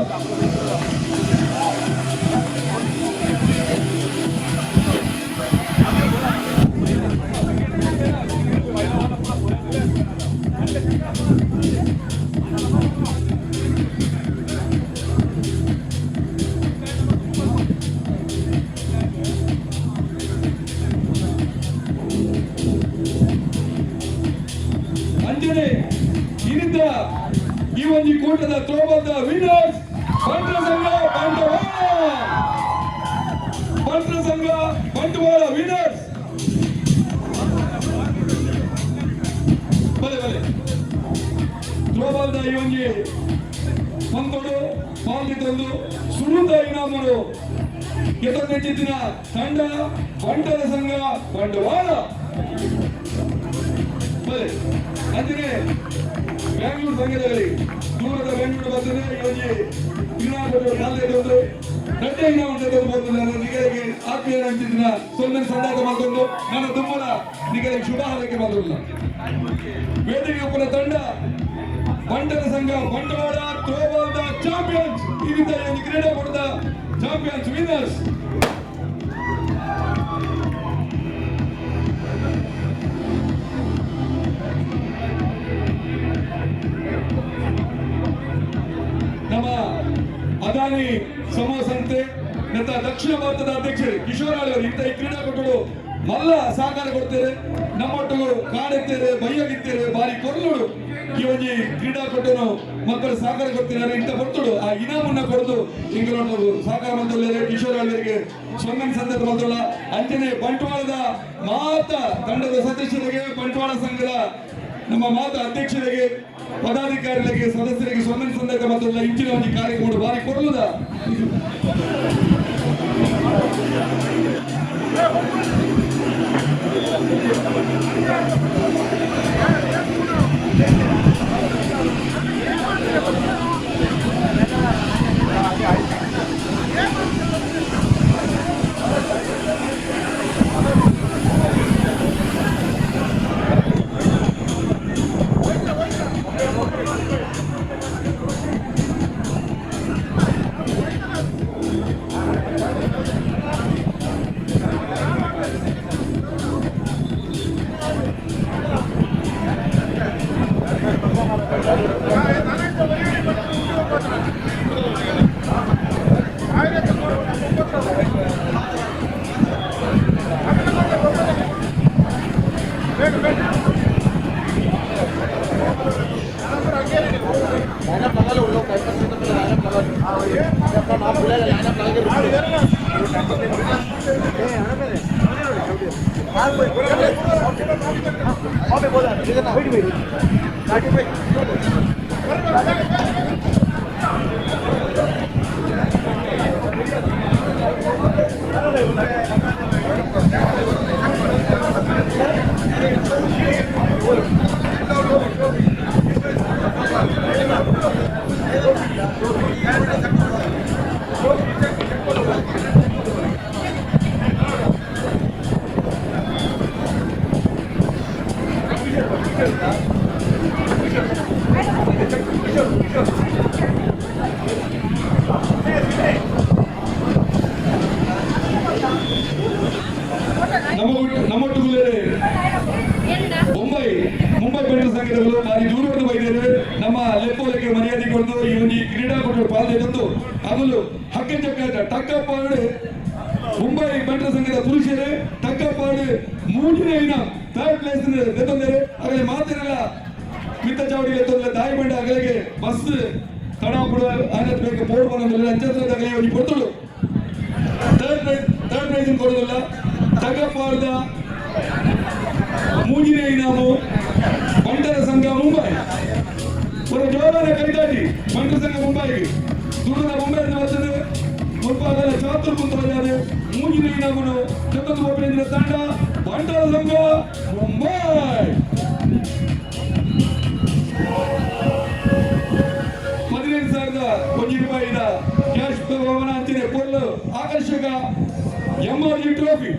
ಅಂಜನೆ ಇನಿದ್ದ ಈ ಒಂದು ಕೂಟದ ಥ್ರೋಬಾಲ್ದ ವಿನ್ನರ್ಸ್ ಬಂಟಳ ಸಂಘ ಬಂಟ್ವಾಳ. ಬಂಟಳ ಸಂಘ ಬಂಟ್ವಾಳ ವಿನ್ನರ್ಸ್. ಬಲೆ ಬಲೆ ಥ್ರೋಬಾಲ್ದ ಈ ಒಂದು ಮಂಗೋಡು ಪಾಲ್ಗೊಂಡು ಸುರುದ ಇನಾಮರು ಎತ್ತೊಂದಿನ ತಂಡ ಬಂಟರ ಸಂಘ ಬಂಡವಾಳ ಅಂಜನೆ ಬೆಂಗಳೂರು ಸಂಘದಲ್ಲಿ ದೂರದ ಬೆಂಗಳೂರು ಬಂದರೆ ಇವರಿಗೆ ಕ್ರೀಡಾಪಟುಗಳು ಕಾಲೇಜು ದೊಡ್ಡ ಇನಾಮ ನಿಗದಿಗೆ ಆತ್ಮೀಯ ಅಂಚಿನ ಸೊನ್ನೆ ಸಂದಾಟ ಮಾಡಿಕೊಂಡು ನನ್ನ ದುಮ್ಮಲ ನಿಗದಿಗೆ ಶುಭ ಹಾರೈಕೆ ಮಾಡಿಲ್ಲ ವೇದಿಕೆ ಒಪ್ಪನ ತಂಡ ಬಂಟರ ಸಂಘ ಬಂಡವಾಳ ಥ್ರೋಬಾಲ್ದ ಚಾಂಪಿಯನ್ಸ್ ಈ ರೀತಿಯ ಕ್ರೀಡಾಪಟುದ ಚಾಂಪಿಯನ್ಸ್ ವಿನ್ನರ್ಸ್ ನಮ್ಮ ಅದಾನಿ ಸಮೂಹ ಸಂಸ್ಥೆ ಮತ್ತು ದಕ್ಷಿಣ ಭಾರತದ ಅಧ್ಯಕ್ಷರು ಕಿಶೋರ್ ಆಳ್ವರು ಇಂಥ ಈ ಕ್ರೀಡಾಪಟುಗಳು ಮಲ್ಲ ಸಹಕಾರ ಕೊಡ್ತಾರೆ ನಮ್ಮೊಟ್ಟಿಗೂ ಕಾಡುತ್ತೇವೆ ಬೈಯಾಗಿದ್ದೇವೆ ಬಾರಿ ಕೊರ್ಲುಡು ಈ ಒಂದು ಕ್ರೀಡಾಪಟುನು ಮಕ್ಕಳು ಸಹಕಾರ ಕೊಡ್ತಿದ್ದಾರೆ ಇಂಥ ಬರ್ತುಡು ಆ ಇನಾಮನ್ನ ಕೊಡದು ಇಂಗ್ಲೆಂಡ್ ಸಹಕಾರ ಮಂಡಳಿಯರಿಗೆ ಕಿಶೋರ್ ಆಳ್ವರಿಗೆ ಸೊನ್ನೆ ಸಂದರ್ಭ ಬಂದಲ್ಲ ಅಂಜನೆ ಬಂಟ್ವಾಳದ ಮಾತ ತಂಡದ ಸದಸ್ಯರಿಗೆ ಬಂಟ್ವಾಳ ಸಂಘದ ನಮ್ಮ ಮಾತಾ ಅಧ್ಯಕ್ಷರಿಗೆ ಪದಾಧಿಕಾರಿಗಳಿಗೆ ಸದಸ್ಯರಿಗೆ ಸೊನ್ನೆ ಸಂದರ್ಭ ಬಂದಲ್ಲ ಇಂಚಿನ ಒಂದು ಕಾರ್ಯಕ್ರಮ ಬಾರಿ ಕೊಡಲುದ ಮುಂಬೈ ಬಂಟರ ಸಂಘದವರು ಭಾರಿ ದೂರವನ್ನು ಬೈದೇವೆ ನಮ್ಮ ಲೆಪ್ಪೋಲಕ್ಕೆ ಮರ್ಯಾದೆ ಕೊಟ್ಟು ಈ ಒಂದು ಕ್ರೀಡಾಪಟುಗಳು ಪಾಲ್ಗೊಂಡು ಅದನ್ನು ಹಕ್ಕ ಚಕ್ಕಾಟ ಟಕ್ಕಪ್ಪಾಡು ಮುಂಬೈ ಬಂಟರ ಸಂಘದ ಪುರುಷರೇ ಟಕ್ಕಪ್ಪಾಡು ಮೂರನೇ ಇನಾಮ್ ಥರ್ಡ್ ಪ್ಲೇಸ್ ಎತ್ತೊಂದರೆ ಆಗಲೇ ಮಾತಿರಲ್ಲ ಮಿತ್ತ ಚಾವಡಿ ಎತ್ತೊಂದರೆ ದಾಯಿ ಬಂಡ ಆಗಲಿಗೆ ಬಸ್ ತಡಾಪುಡ ಆನತ್ ಬೇಕು ಬೋರ್ಡ್ ಬಂದಿಲ್ಲ ಅಂಚೆ ಒಂದು ಕೊಡ್ತಳು ಥರ್ಡ್ ಪ್ರೈಸ್ ಕೊಡೋದಿಲ್ಲ ಟಕ್ಕಪ್ಪಾಡ್ದ ಮೂಜಿನ ಇನಾಮು ಬಂಟರ ಸಂಘ ಮುಂಬೈ ಒಂದು ಜೋರಾದ ಕೈದಾಟಿ ಬಂಟರ ಸಂಘ ಮುಂಬೈಗೆ ದೂರದ ಮುಂಬೈ ಬರ್ತದೆ ಮುಲ್ಪಾದರ ಚಾತುರ್ ಕುಂತರಾಜಾರೆ ಮೂಜಿನ ಇನಾಮನು ಚಂದ್ರದ ಗೋಪಿನ ತಂಡ ಬಂಟರ ಸಂಘ ಮುಂಬೈ 15,000 ಕೋಟಿ ರೂಪಾಯಿದ ಕ್ಯಾಶ್ ಬಹುಮಾನ ಅಂತಿದೆ ಪೊಲ್ಲು ಆಕರ್ಷಕ MRG ಟ್ರೋಫಿ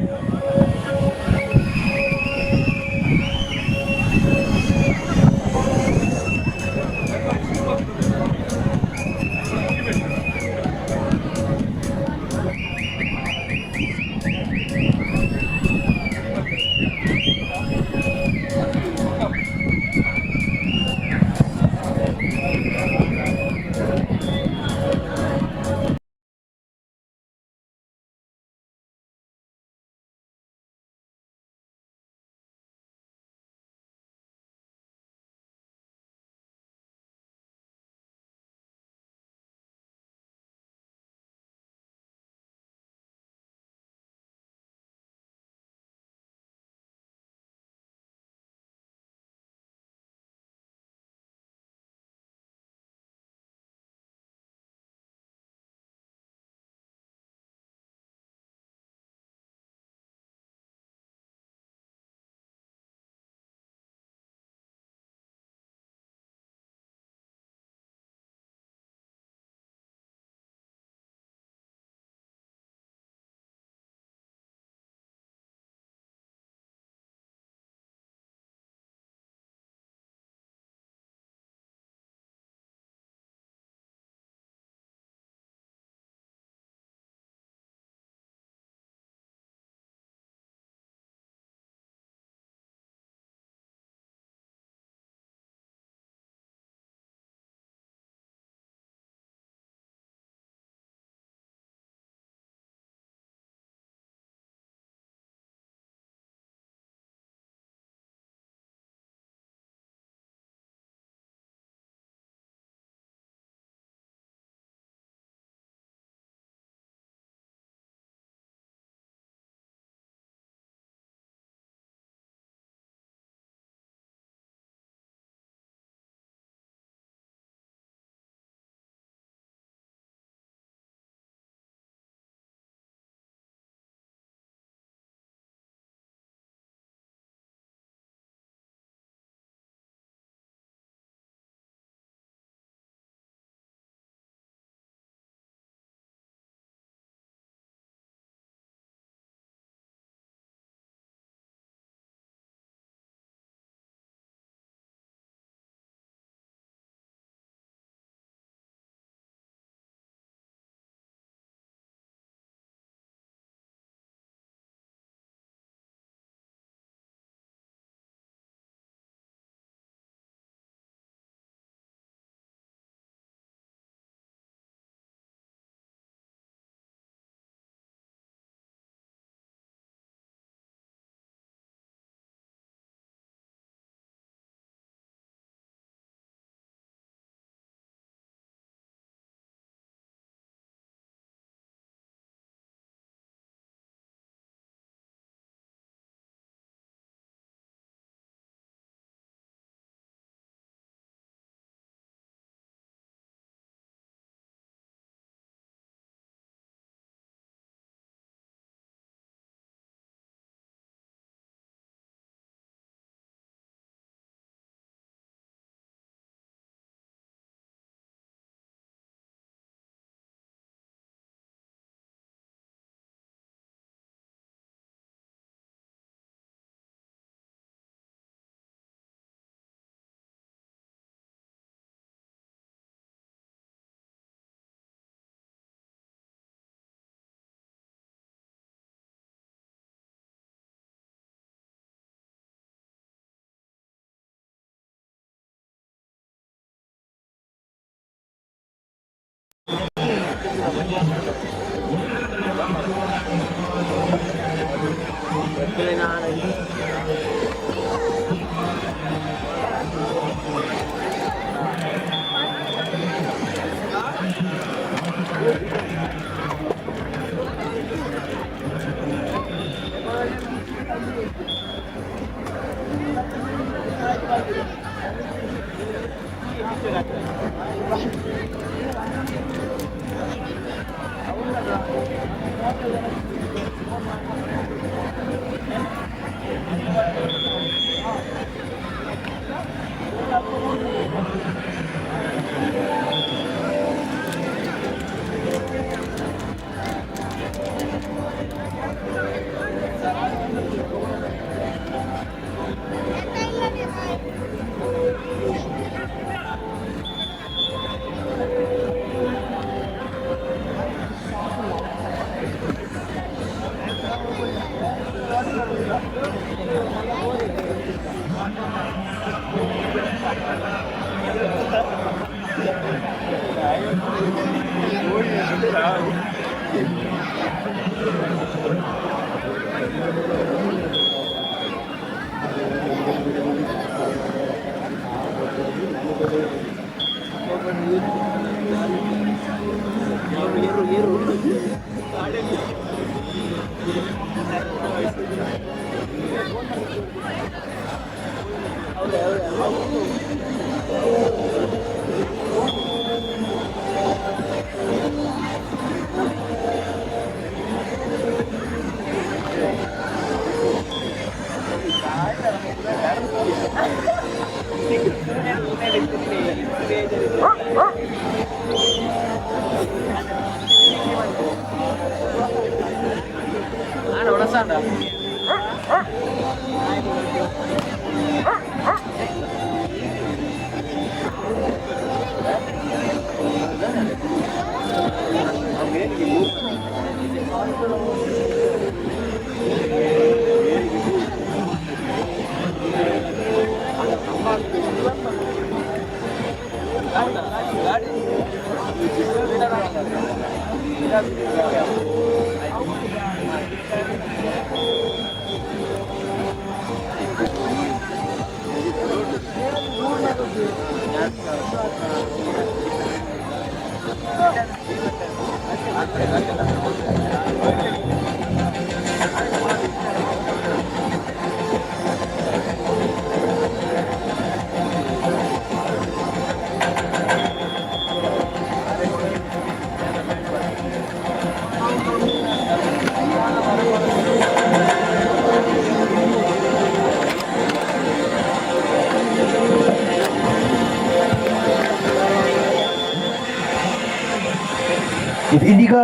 ಇದೀಗ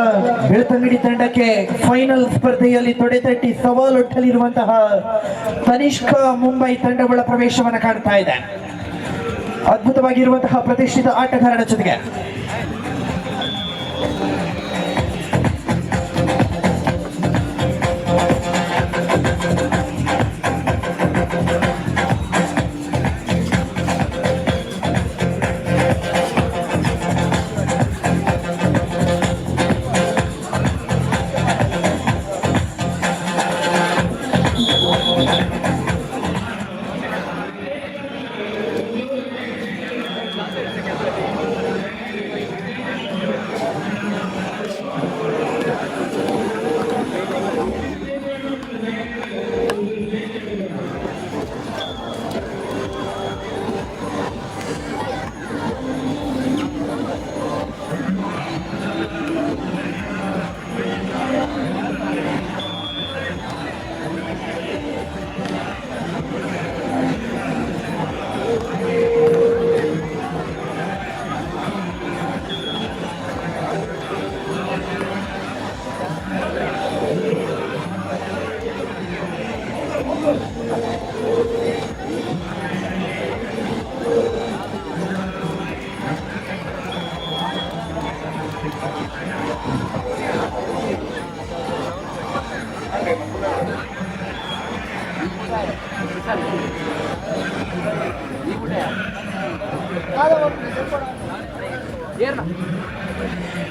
ಬೆಳ್ತಂಗಡಿ ತಂಡಕ್ಕೆ ಫೈನಲ್ ಸ್ಪರ್ಧೆಯಲ್ಲಿ ತೊಡೆತಟ್ಟಿ ಸವಾಲೊಡ್ಡಲಿರುವಂತಹ ತನಿಷ್ಕಾ ಮುಂಬೈ ತಂಡಗಳ ಪ್ರವೇಶವನ್ನು ಕಾಣ್ತಾ ಇದೆ. ಅದ್ಭುತವಾಗಿರುವಂತಹ ಪ್ರತಿಷ್ಠಿತ ಆಟಗಾರರ ಜೊತೆಗೆ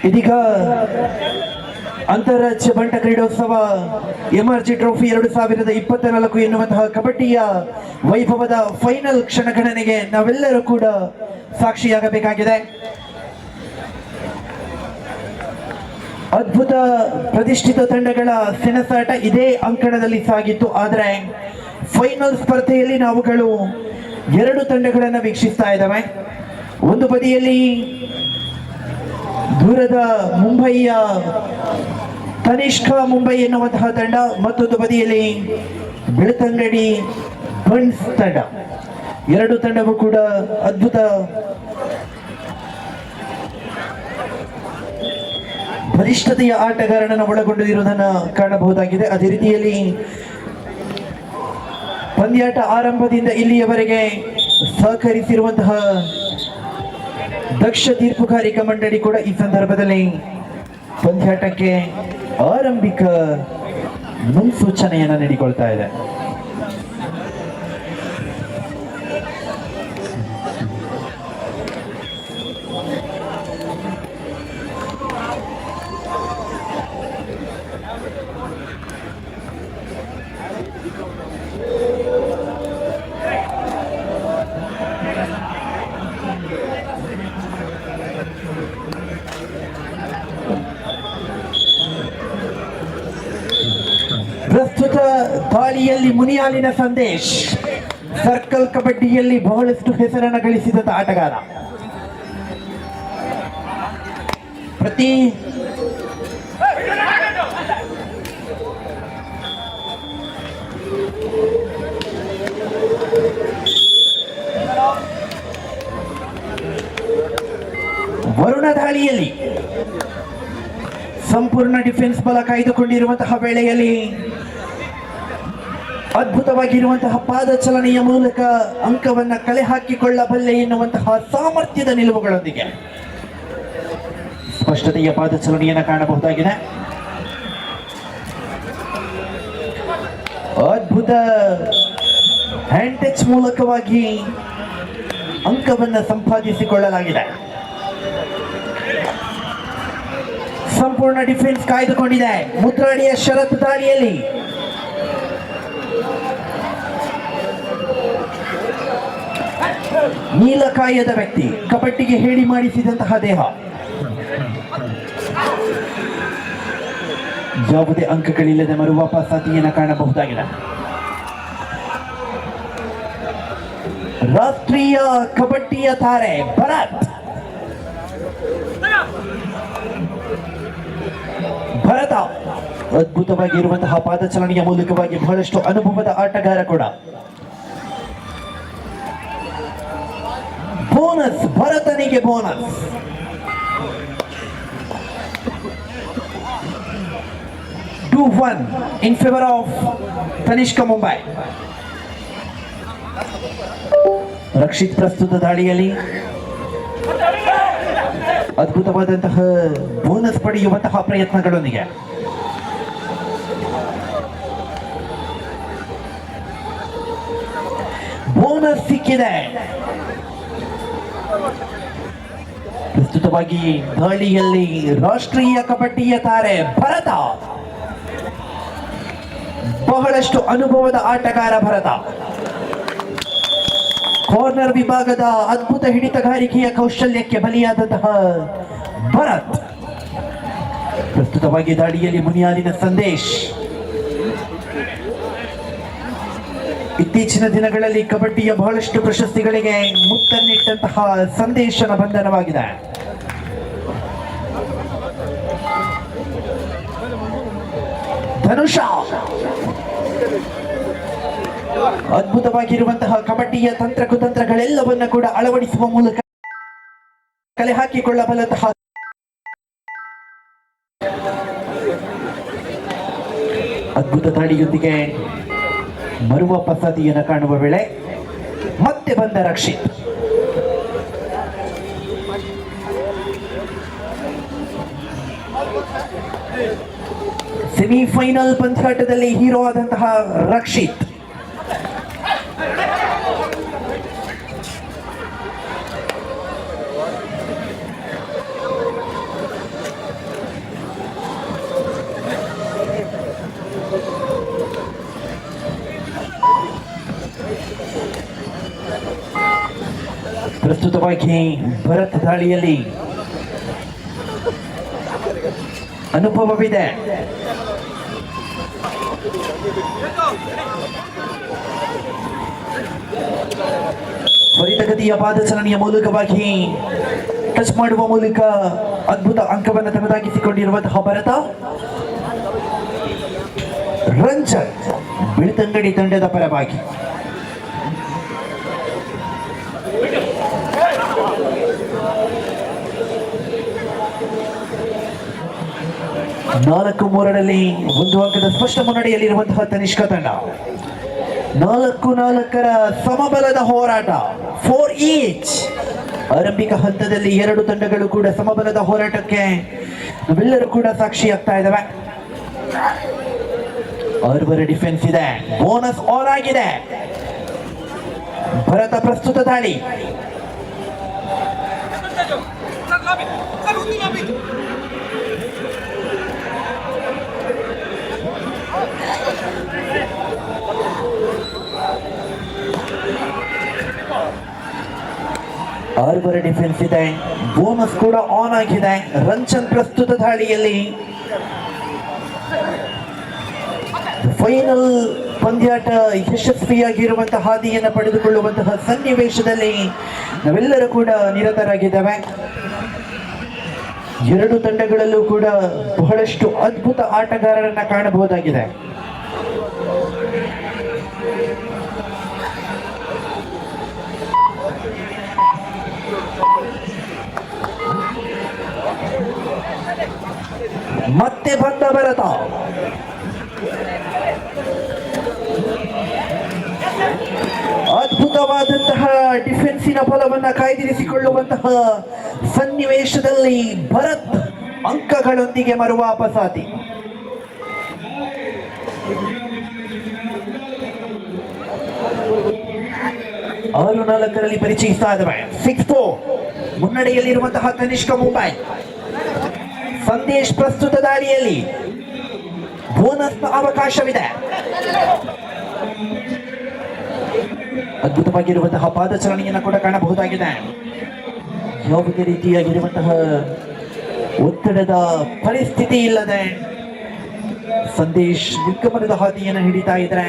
ಇದೀಗ ಅಂತಾರಾಜ್ಯ ಬಂಟ ಕ್ರೀಡೋತ್ಸವ MRG ಟ್ರೋಫಿ 2024 ಎನ್ನುವಂತಹ ಕಬಡ್ಡಿಯ ವೈಭವದ ಫೈನಲ್ ಕ್ಷಣಗಣನೆಗೆ ನಾವೆಲ್ಲರೂ ಕೂಡ ಸಾಕ್ಷಿಯಾಗಬೇಕಾಗಿದೆ. ಅದ್ಭುತ ಪ್ರತಿಷ್ಠಿತ ತಂಡಗಳ ಸೆಣಸಾಟ ಇದೇ ಅಂಕಣದಲ್ಲಿ ಸಾಗಿತ್ತು. ಆದರೆ ಫೈನಲ್ ಸ್ಪರ್ಧೆಯಲ್ಲಿ ನಾವುಗಳು 2 ತಂಡಗಳನ್ನು ವೀಕ್ಷಿಸ್ತಾ ಇದ್ದಾವೆ. ಒಂದು ಬದಿಯಲ್ಲಿ ದೂರದ ಮುಂಬಯಿಯ ತನಿಷ್ಕ ಮುಂಬೈ ಎನ್ನುವಂತಹ ತಂಡ, ಮತ್ತೊಂದು ಬದಿಯಲ್ಲಿ ಬೆಳ್ತಂಗಡಿ ಬನ್ಸ್ ತಂಡ. 2 ತಂಡವೂ ಕೂಡ ಅದ್ಭುತ ಬಲಿಷ್ಠತೆಯ ಆಟಗಾರನನ್ನು ಒಳಗೊಂಡಿರುವುದನ್ನು ಕಾಣಬಹುದಾಗಿದೆ. ಅದೇ ರೀತಿಯಲ್ಲಿ ಪಂದ್ಯಾಟ ಆರಂಭದಿಂದ ಇಲ್ಲಿಯವರೆಗೆ ಸಹಕರಿಸಿರುವಂತಹ ದಕ್ಷ ತೀರ್ಪುಗಾರಿಕಾ ಮಂಡಳಿ ಕೂಡ ಈ ಸಂದರ್ಭದಲ್ಲಿ ಪಂದ್ಯಾಟಕ್ಕೆ ಆರಂಭಿಕ ಮುನ್ಸೂಚನೆಯನ್ನು ನೀಡಿಕೊಳ್ತಾ ಇದೆ. ಪ್ರಸ್ತುತ ದಾಳಿಯಲ್ಲಿ ಮುನಿಯಾಲಿನ ಸಂದೇಶ್ ಸರ್ಕಲ್ ಕಬಡ್ಡಿಯಲ್ಲಿ ಬಹಳಷ್ಟು ಹೆಸರನ್ನು ಗಳಿಸಿದ ಆಟಗಾರ. ಪ್ರತಿ ವರುಣ ದಾಳಿಯಲ್ಲಿ ಸಂಪೂರ್ಣ ಡಿಫೆನ್ಸ್ ಬಲ ಕಾಯ್ದುಕೊಂಡಿರುವಂತಹ ವೇಳೆಯಲ್ಲಿ ಅದ್ಭುತವಾಗಿರುವಂತಹ ಪಾದಚಲನೆಯ ಮೂಲಕ ಅಂಕವನ್ನ ಕಲೆ ಹಾಕಿಕೊಳ್ಳಬಲ್ಲೆ ಎನ್ನುವಂತಹ ಸಾಮರ್ಥ್ಯದ ನಿಲುವುಗಳೊಂದಿಗೆ ಸ್ಪಷ್ಟತೆಯ ಪಾದಚಲನೆಯನ್ನು ಕಾಣಬಹುದಾಗಿದೆ. ಅದ್ಭುತ ಹ್ಯಾಂಡ್ ಟಚ್ ಮೂಲಕವಾಗಿ ಅಂಕವನ್ನ ಸಂಪಾದಿಸಿಕೊಳ್ಳಲಾಗಿದೆ. ಸಂಪೂರ್ಣ ಡಿಫೆನ್ಸ್ ಕಾಯ್ದುಕೊಂಡಿದೆ. ಮುದ್ರಾಡಿಯ ಶರತ್ ದಾಳಿಯಲ್ಲಿ ನೀಲಕಾಯದ ವ್ಯಕ್ತಿ, ಕಬಡ್ಡಿಗೆ ಹೇಳಿ ಮಾಡಿಸಿದಂತಹ ದೇಹ. ಯಾವುದೇ ಅಂಕಗಳಿಲ್ಲದೆ ಮರುವಾಪಸಾತಿಯನ್ನು ಕಾಣಬಹುದಾಗಿದೆ. ರಾಷ್ಟ್ರೀಯ ಕಬಡ್ಡಿಯ ತಾರೆ ಭರತ್ ಅದ್ಭುತವಾಗಿರುವಂತಹ ಪಾದಚಲನೆಯ ಮೂಲಕವಾಗಿ ಬಹಳಷ್ಟು ಅನುಭವದ ಆಟಗಾರ ಕೂಡ. ಬೋನಸ್ ಭರತನಿಗೆ bonus. Two 1 in favour of Tanishka Mumbai. Rakshith ಪ್ರಸ್ತುತ ದಾಳಿಯಲ್ಲಿ ಅದ್ಭುತವಾದಂತಹ ಬೋನಸ್ ಪಡೆಯುವಂತಹ ಪ್ರಯತ್ನಗಳೊಂದಿಗೆ ಬೋನಸ್ ಸಿಕ್ಕಿದೆ. ಪ್ರಸ್ತುತವಾಗಿ ದಾಳಿಯಲ್ಲಿ ರಾಷ್ಟ್ರೀಯ ಕಬಡ್ಡಿಯ ತಾರೆ ಭರತ, ಬಹಳಷ್ಟು ಅನುಭವದ ಆಟಗಾರ ಭರತ. ಕಾರ್ನರ್ ವಿಭಾಗದ ಅದ್ಭುತ ಹಿಡಿತಗಾರಿಕೆಯ ಕೌಶಲ್ಯಕ್ಕೆ ಬಲಿಯಾದಂತಹ ಭರತ್. ಪ್ರಸ್ತುತವಾಗಿ ದಾಳಿಯಲ್ಲಿ ಮುನಿಯಾಲಿನ ಸಂದೇಶ್. ಇತ್ತೀಚಿನ ದಿನಗಳಲ್ಲಿ ಕಬಡ್ಡಿಯ ಬಹಳಷ್ಟು ಪ್ರಶಸ್ತಿಗಳಿಗೆ ಮುತ್ತನ್ನಿಟ್ಟಂತಹ ಸಂದೇಶನ ಬಂಧನವಾಗಿದೆ. ಧನುಷ ಅದ್ಭುತವಾಗಿರುವಂತಹ ಕಬಡ್ಡಿಯ ತಂತ್ರ ಕುತಂತ್ರಗಳೆಲ್ಲವನ್ನ ಕೂಡ ಅಳವಡಿಸುವ ಮೂಲಕ ಕಲೆ ಹಾಕಿಕೊಳ್ಳಬಲ್ಲಂತಹ ಅದ್ಭುತ ದಾಳಿಯೊಂದಿಗೆ ಮರುವಾಪಸಾತಿಯನ್ನು ಕಾಣುವ ವೇಳೆ ಮತ್ತೆ ಬಂದ ರಕ್ಷಿತ್. ಸೆಮಿಫೈನಲ್ ಪಂದ್ಯಾಟದಲ್ಲಿ ಹೀರೋ ಆದಂತಹ ರಕ್ಷಿತ್ ಪ್ರಸ್ತುತವಾಗಿ ಭರತ್ ದಾಳಿಯಲ್ಲಿ ಅನುಭವವಿದೆ. ತ್ವರಿತಗತಿಯ ಪಾದಚಲನೆಯ ಮೂಲಕವಾಗಿ ಟಚ್ ಮಾಡುವ ಮೂಲಕ ಅದ್ಭುತ ಅಂಕವನ್ನು ತನ್ನದಾಗಿಸಿಕೊಂಡಿರುವಂತಹ ಭರತ. ರಂಜನ್ ಬೆಳ್ತಂಗಡಿ ತಂಡದ ಪರವಾಗಿ ನಾಲ್ಕು ಮೂರರಲ್ಲಿ ಒಂದು ಅಂಕದ ಸ್ಪಷ್ಟ ಮುನ್ನಡೆಯಲ್ಲಿರುವಂತಹ ತನಿಷ್ಕ ತಂಡ. 4-4 ಸಮಬಲದ ಹೋರಾಟ, 4 ಈಚ್. ಆರಂಭಿಕ ಹಂತದಲ್ಲಿ ಎರಡು ತಂಡಗಳು ಕೂಡ ಸಮಬಲದ ಹೋರಾಟಕ್ಕೆ ನಾವೆಲ್ಲರೂ ಕೂಡ ಸಾಕ್ಷಿಯಾಗ್ತಾ ಇದ್ದಾವೆ. 6 ಡಿಫೆನ್ಸ್ ಇದೆ, ಬೋನಸ್ ಆಲ್ ಆಗಿದೆ. ಭರತ ಪ್ರಸ್ತುತ ದಾಳಿ, ಆರ್ವರ ಡಿಫೆನ್ಸ್ ಇದೆ, ಬೋನಸ್ ಕೂಡ ಆನ್ ಆಗಿದೆ. ರಂಜನ್ ಪ್ರಸ್ತುತ ದಾಳಿಯಲ್ಲಿ ಫೈನಲ್ ಪಂದ್ಯಾಟ ಯಶಸ್ವಿಯಾಗಿರುವಂತಹ ಹಾದಿಯನ್ನು ಪಡೆದುಕೊಳ್ಳುವಂತಹ ಸನ್ನಿವೇಶದಲ್ಲಿ ನಾವೆಲ್ಲರೂ ಕೂಡ ನಿರತರಾಗಿದ್ದೇವೆ. ಎರಡು ತಂಡಗಳಲ್ಲೂ ಕೂಡ ಬಹಳಷ್ಟು ಅದ್ಭುತ ಆಟಗಾರರನ್ನ ಕಾಣಬಹುದಾಗಿದೆ. ಮತ್ತೆ ಬಂದ ಭರತ, ಅದ್ಭುತವಾದಂತಹ ಡಿಫೆನ್ಸಿನ ಬಲವನ್ನ ಕಾಯ್ದಿರಿಸಿಕೊಳ್ಳುವಂತಹ ಸನ್ನಿವೇಶದಲ್ಲಿ ಭರತ್ ಅಂಕಗಳೊಂದಿಗೆ ಮರುವಾಪಸಾತಿ. ಆರು 4 ಪರಿಚಯಿಸ್ತಾ ಇದ್ದಾವೆ. 6-4 ಮುನ್ನಡೆಯಲ್ಲಿರುವಂತಹ ತನಿಷ್ಕ ಮುಂಬೈ. ಸಂದೇಶ್ ಪ್ರಸ್ತುತ ದಾಳಿಯಲ್ಲಿ ಬೋನಸ್ನ ಅವಕಾಶವಿದೆ. ಅದ್ಭುತವಾಗಿರುವಂತಹ ಪಾದಚಲನೆಯನ್ನು ಕೂಡ ಕಾಣಬಹುದಾಗಿದೆ. ಯಾವುದೇ ರೀತಿಯಾಗಿರುವಂತಹ ಒತ್ತಡದ ಪರಿಸ್ಥಿತಿ ಇಲ್ಲದೆ ಸಂದೇಶ್ ನಿರ್ಗಮನದ ಹಾದಿಯನ್ನು ಹಿಡಿತಾ ಇದ್ದಾರೆ.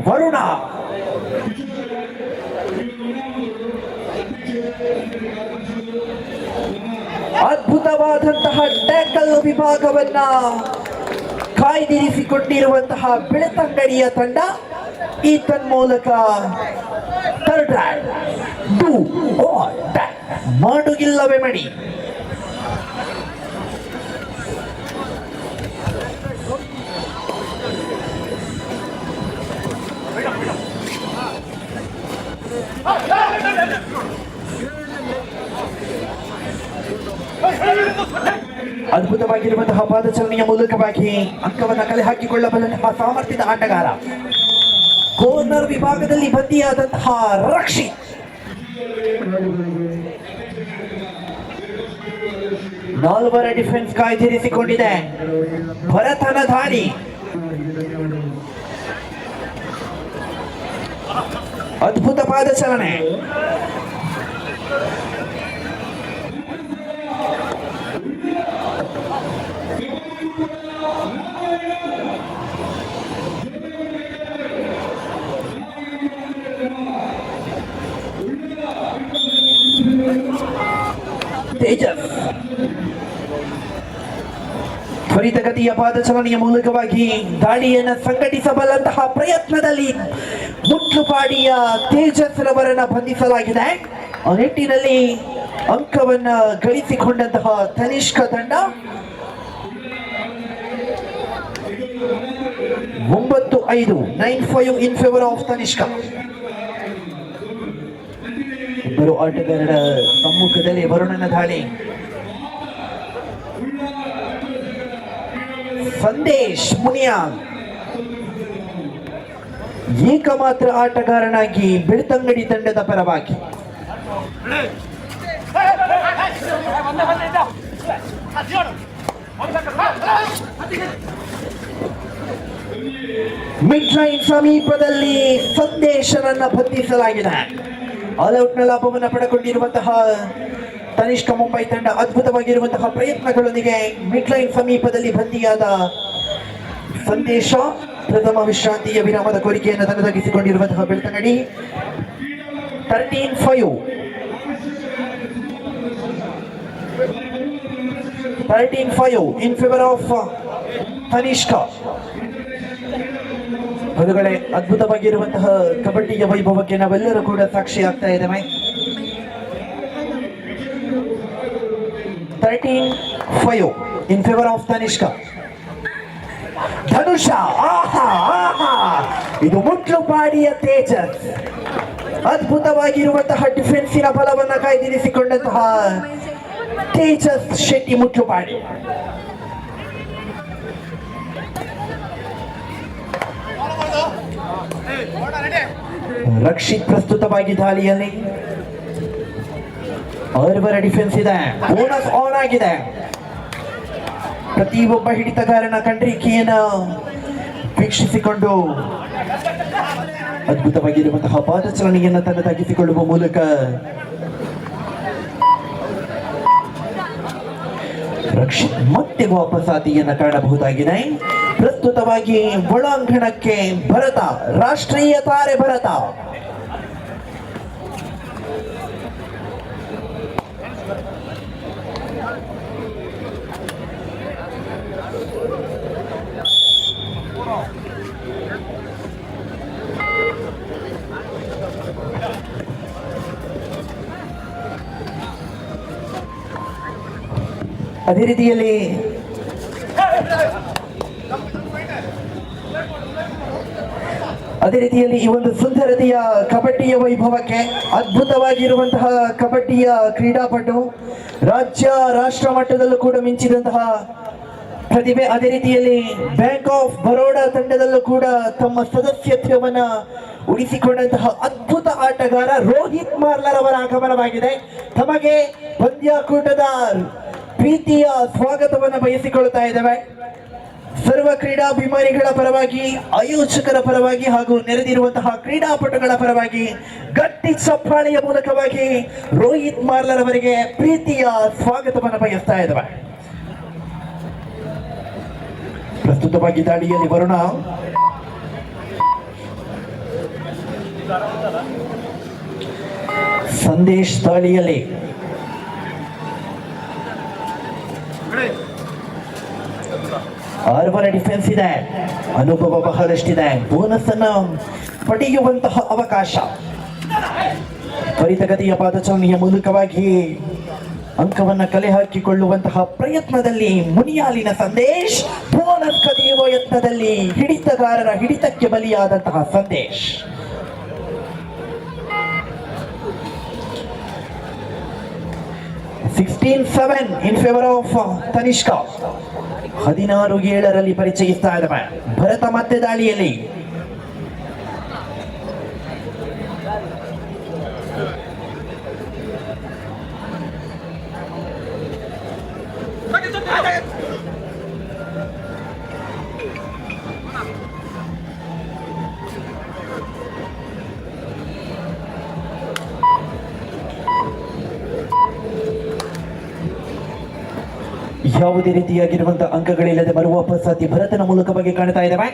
ವರುಣ ಅದ್ಭುತವಾದಂತಹ ಟ್ಯಾಕಲ್ ವಿಭಾಗವನ್ನ ಕಾಯ್ದಿರಿಸಿಕೊಂಡಿರುವಂತಹ ಬೆಳ್ತಂಗಡಿಯ ತಂಡ. ಈ ತನ್ಮೂಲಕ ಥರ್ಡ್ ರೌಂಡ್ 2 ಆಲ್ ಬ್ಯಾಕ್, ಮಾಡುಗಿಲ್ಲವೇ ಮಡಿ. ಅದ್ಭುತವಾಗಿರುವಂತಹ ಪಾದಚಲನೆಯ ಮೂಲಕವಾಗಿ ಅಂಕವನ್ನು ಕಲೆ ಹಾಕಿಕೊಳ್ಳಬಲ್ಲಂತಹ ಸಾಮರ್ಥ್ಯದ ಆಟಗಾರ. ಕಾರ್ನರ್ ವಿಭಾಗದಲ್ಲಿ ಬಂದಿಯಾದಂತಹ ರಕ್ಷಿತ್, ನಾಲ್ವರ ಡಿಫೆನ್ಸ್ ಕಾಯ್ದಿರಿಸಿಕೊಂಡಿದೆ. ಭರತನ ದಾಳಿ, ಅದ್ಭುತ ಪಾದಚಲನೆ. ತೇಜಸ್ ತ್ವರಿತಗತಿಯ ಪಾದಚಲನೆಯ ಮೂಲಕವಾಗಿ ದಾಳಿಯನ್ನು ಸಂಘಟಿಸಬಲ್ಲಂತಹ ಪ್ರಯತ್ನದಲ್ಲಿ ಮುಟ್ಲುಪಾಡಿಯ ತೇಜಸ್ ರವರನ್ನ ಬಂಧಿಸಲಾಗಿದೆ. ಆ ನಿಟ್ಟಿನಲ್ಲಿ ಅಂಕವನ್ನ ಗಳಿಸಿಕೊಂಡಂತಹ ತನಿಷ್ಕ ತಂಡ 9-5, 9-5 ಇನ್ ಫೇವರ್ ಆಫ್ ತನಿಷ್ಕ. ಇಬ್ಬರು ಆಟಗಾರರ ಸಮ್ಮುಖದಲ್ಲಿ ವರುಣನ ದಾಳಿ. ಸಂದೇಶ್ ಮುನಿಯಾಲ್ ಏಕಮಾತ್ರ ಆಟಗಾರನಾಗಿ ಬೆಳ್ತಂಗಡಿ ತಂಡದ ಪರವಾಗಿ. ಮಿಡ್ ಲೈನ್ ಸಮೀಪದಲ್ಲಿ ಸಂದೇಶನನ್ನ ಬಂಧಿಸಲಾಗಿದೆ. ಆಲ್ಔಟ್ನ ಲಾಭವನ್ನು ಪಡೆದುಕೊಂಡಿರುವಂತಹ ತನಿಷ್ಕ ಮುಂಬೈ ತಂಡ ಅದ್ಭುತವಾಗಿರುವಂತಹ ಪ್ರಯತ್ನಗಳೊಂದಿಗೆ ಮಿಡ್ಲೈನ್ ಸಮೀಪದಲ್ಲಿ ಬಂದಿಯಾದ ಸಂದೇಶ ಪ್ರಥಮ ವಿಶ್ರಾಂತಿಯ ವಿರಾಮದ ಕೋರಿಕೆಯನ್ನು ತನ್ನದಾಗಿಸಿಕೊಂಡಿರುವಂತಹ Belthangady 13-5 in favour of Tanishka. ಹೊರಗಡೆ ಅದ್ಭುತವಾಗಿರುವಂತಹ ಕಬಡ್ಡಿಯ ವೈಭವಕ್ಕೆ ನಾವೆಲ್ಲರೂ ಕೂಡ ಸಾಕ್ಷಿ ಆಗ್ತಾ ಇದ್ದೇವೆ. 13-5 ಇನ್ ಫೇವರ್ ಆಫ್ ತನಿಷ್ಕ. ಧನುಷ, ಆಹಾ ಆಹಾ, ಇದು ಮುಟ್ಲುಪಾಡಿಯ ತೇಜಸ್. ಅದ್ಭುತವಾಗಿರುವಂತಹ ಡಿಫೆನ್ಸಿನ ಬಲವನ್ನ ಕಾಯ್ದಿರಿಸಿಕೊಂಡಂತಹ ತೇಜಸ್ ಶೆಟ್ಟಿ ಮುಟ್ಲುಪಾಡಿ. ರಕ್ಷಿತ್ ಪ್ರಸ್ತುತವಾಗಿ ದಾಳಿಯಲ್ಲಿ ಅವರ ಡಿಫೆನ್ಸ್ ಇದೆ, ಬೋನಸ್ ಆನ್ ಆಗಿದೆ. ಪ್ರತಿಯೊಬ್ಬ ಹಿಡಿತಗಾರನ ಕಂಡ್ರಿಕೆಯನ್ನು ವೀಕ್ಷಿಸಿಕೊಂಡು ಅದ್ಭುತವಾಗಿರುವಂತಹ ಪಾದಚಲನೆಯನ್ನು ತನ್ನದಾಗಿಸಿಕೊಳ್ಳುವ ಮೂಲಕ ರಕ್ಷಿತ್ ಮತ್ತೆ ವಾಪಸಾತಿಯನ್ನು ಕಾಣಬಹುದಾಗಿದೆ. ಪ್ರಸ್ತುತವಾಗಿ ಒಳಾಂಗಣಕ್ಕೆ ಭರತ, ರಾಷ್ಟ್ರೀಯ ತಾರೆ ಭರತ. ಅದೇ ರೀತಿಯಲ್ಲಿ ಈ ಒಂದು ಸುಂದರತೆಯ ಕಬಡ್ಡಿಯ ವೈಭವಕ್ಕೆ ಅದ್ಭುತವಾಗಿರುವಂತಹ ಕಬಡ್ಡಿಯ ಕ್ರೀಡಾಪಟು, ರಾಜ್ಯ ರಾಷ್ಟ್ರ ಮಟ್ಟದಲ್ಲೂ ಕೂಡ ಮಿಂಚಿದಂತಹ ಪ್ರತಿಭೆ. ಅದೇ ರೀತಿಯಲ್ಲಿ ಬ್ಯಾಂಕ್ ಆಫ್ ಬರೋಡಾ ತಂಡದಲ್ಲೂ ಕೂಡ ತಮ್ಮ ಸದಸ್ಯತ್ವವನ್ನ ಉಳಿಸಿಕೊಂಡಂತಹ ಅದ್ಭುತ ಆಟಗಾರ ರೋಹಿತ್ ಮಾರ್ಲರ್ ಅವರ ಆಗಮನವಾಗಿದೆ. ತಮಗೆ ಪಂದ್ಯಾಕೂಟದ ಪ್ರೀತಿಯ ಸ್ವಾಗತವನ್ನು ಬಯಸಿಕೊಳ್ಳುತ್ತಾ ಇದ್ದೇವೆ. ಸರ್ವ ಕ್ರೀಡಾಭಿಮಾನಿಗಳ ಪರವಾಗಿ, ಆಯೋಜಕರ ಪರವಾಗಿ ಹಾಗೂ ನೆರೆದಿರುವಂತಹ ಕ್ರೀಡಾಪಟುಗಳ ಪರವಾಗಿ ಗಟ್ಟಿ ಚಪ್ಪಾಳೆಯ ಮೂಲಕವಾಗಿ ರೋಹಿತ್ ಮಾರ್ಲರ್ ಅವರಿಗೆ ಪ್ರೀತಿಯ ಸ್ವಾಗತವನ್ನು ಬಯಸ್ತಾ ಇದ್ದೇವೆ. ಪ್ರಸ್ತುತವಾಗಿ ದಾಳಿಯಲ್ಲಿ ವರುಣ, ಸಂದೇಶ್ ದಾಳಿಯಲ್ಲಿ ಆರ್ವರ ಡಿಫೆನ್ಸ್ ಇದೆ, ಅನುಭವ ಬಹಳಷ್ಟಿದೆ, ಬೋನಸ್ ಅನ್ನು ಪಡೆಯುವಂತಹ ಅವಕಾಶ. ತ್ವರಿತಗತಿಯ ಪಾದಚಾಲನೆಯ ಮೂಲಕವಾಗಿ ಅಂಕವನ್ನ ಕಲೆ ಹಾಕಿಕೊಳ್ಳುವಂತಹ ಪ್ರಯತ್ನದಲ್ಲಿ ಮುನಿಯಾಲಿನ ಸಂದೇಶ್, ಬೋನಸ್ ಕದಿಯುವ ಯತ್ನದಲ್ಲಿ ಹಿಡಿತಗಾರರ ಹಿಡಿತಕ್ಕೆ ಬಲಿಯಾದಂತಹ Sandesh. In favour of Tanishka. 16-7 ಪರಿಚಯಿಸ್ತಾ ಇದ್ದಾವೆ. ಭರತ ಮತ್ತೆ ದಾಳಿಯಲ್ಲಿ ಯಾವುದೇ ರೀತಿಯಾಗಿರುವಂತಹ ಅಂಕಗಳಿಲ್ಲದೆ ಮರುವಾಪಸಾತಿ ಭರತನ ಮೂಲಕವಾಗಿ ಕಾಣ್ತಾ ಇದ್ದಾವೆ.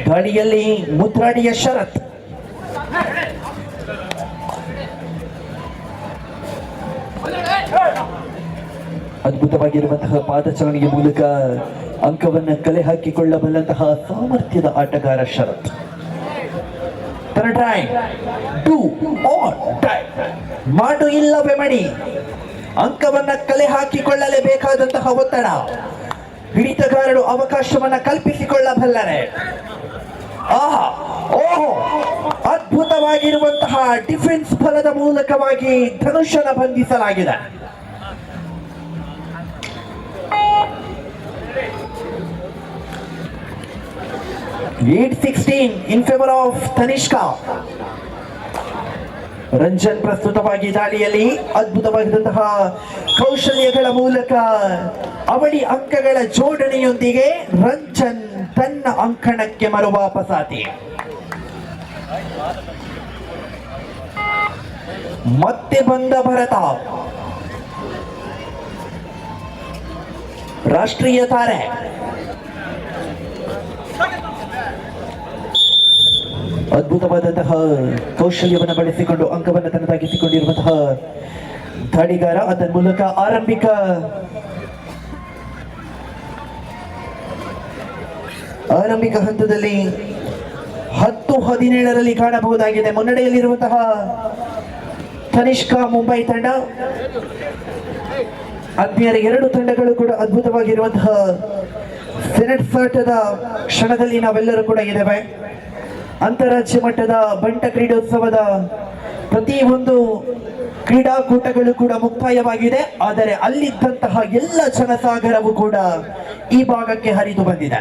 ಗಾಡಿಯಲ್ಲಿ ಮುದ್ರಾಡಿಯ ಶರತ್, ಅದ್ಭುತವಾಗಿರುವಂತಹ ಪಾದಚಲನೆಯ ಮೂಲಕ ಅಂಕವನ್ನು ಕಲೆ ಹಾಕಿಕೊಳ್ಳಬಲ್ಲಂತಹ ಸಾಮರ್ಥ್ಯದ ಆಟಗಾರ ಶರತ್. ಮಾಡು ಇಲ್ಲವೇ ಮಣಿ, ಅಂಕವನ್ನ ಕಲೆ ಹಾಕಿಕೊಳ್ಳಲೇಬೇಕಾದಂತಹ ಒತ್ತಡ. ಹಿಡಿತಗಾರರು ಅವಕಾಶವನ್ನ ಕಲ್ಪಿಸಿಕೊಳ್ಳಬಲ್ಲರೆ. ಆಹಾ, ಓಹೋ, ಅದ್ಭುತವಾಗಿರುವಂತಹ ಡಿಫೆನ್ಸ್ ಫಲದ ಮೂಲಕವಾಗಿ ಧನುಷನ ಬಂಧಿಸಲಾಗಿದೆ. ಇನ್ ಫೇವರ್ ಆಫ್ ತನಿಷ್ಕ. ರಂಜನ್ ಪ್ರಸ್ತುತವಾಗಿ ದಾಳಿಯಲ್ಲಿ ಅದ್ಭುತವಾಗಿದ್ದಂತಹ ಕೌಶಲ್ಯಗಳ ಮೂಲಕ ಅವಳಿ ಅಂಕಗಳ ಜೋಡಣೆಯೊಂದಿಗೆ ರಂಜನ್ ತನ್ನ ಅಂಕಣಕ್ಕೆ ಮರುವಾಪಸಾತಿ. ಮತ್ತೆ ಬಂದ ಭರತ, ರಾಷ್ಟ್ರೀಯ ತಾರೆ. ಅದ್ಭುತವಾದಂತಹ ಕೌಶಲ್ಯವನ್ನು ಬಳಸಿಕೊಂಡು ಅಂಕವನ್ನು ತನ್ನದಾಗಿಸಿಕೊಂಡಿರುವಂತಹ ದಾಳಿಗಾರ. ಅದರ ಮೂಲಕ ಆರಂಭಿಕ ಹಂತದಲ್ಲಿ 10-17ರಲ್ಲಿ ಕಾಣಬಹುದಾಗಿದೆ ಮುನ್ನಡೆಯಲ್ಲಿರುವಂತಹ ತನಿಷ್ಕಾ ಮುಂಬೈ ತಂಡ. ಆತ್ಮೀಯರ ಎರಡು ತಂಡಗಳು ಕೂಡ ಅದ್ಭುತವಾಗಿರುವಂತಹ ಸೆಣಸಾಟದ ಕ್ಷಣದಲ್ಲಿ ನಾವೆಲ್ಲರೂ ಕೂಡ ಇದ್ದೇವೆ. ಅಂತಾರಾಜ್ಯ ಮಟ್ಟದ ಬಂಟ ಕ್ರೀಡೋತ್ಸವದ ಪ್ರತಿಯೊಂದು ಕ್ರೀಡಾಕೂಟಗಳು ಕೂಡ ಮುಕ್ತಾಯವಾಗಿದೆ. ಆದರೆ ಅಲ್ಲಿದ್ದಂತಹ ಎಲ್ಲ ಜನಸಾಗರವು ಕೂಡ ಈ ಭಾಗಕ್ಕೆ ಹರಿದು ಬಂದಿದೆ.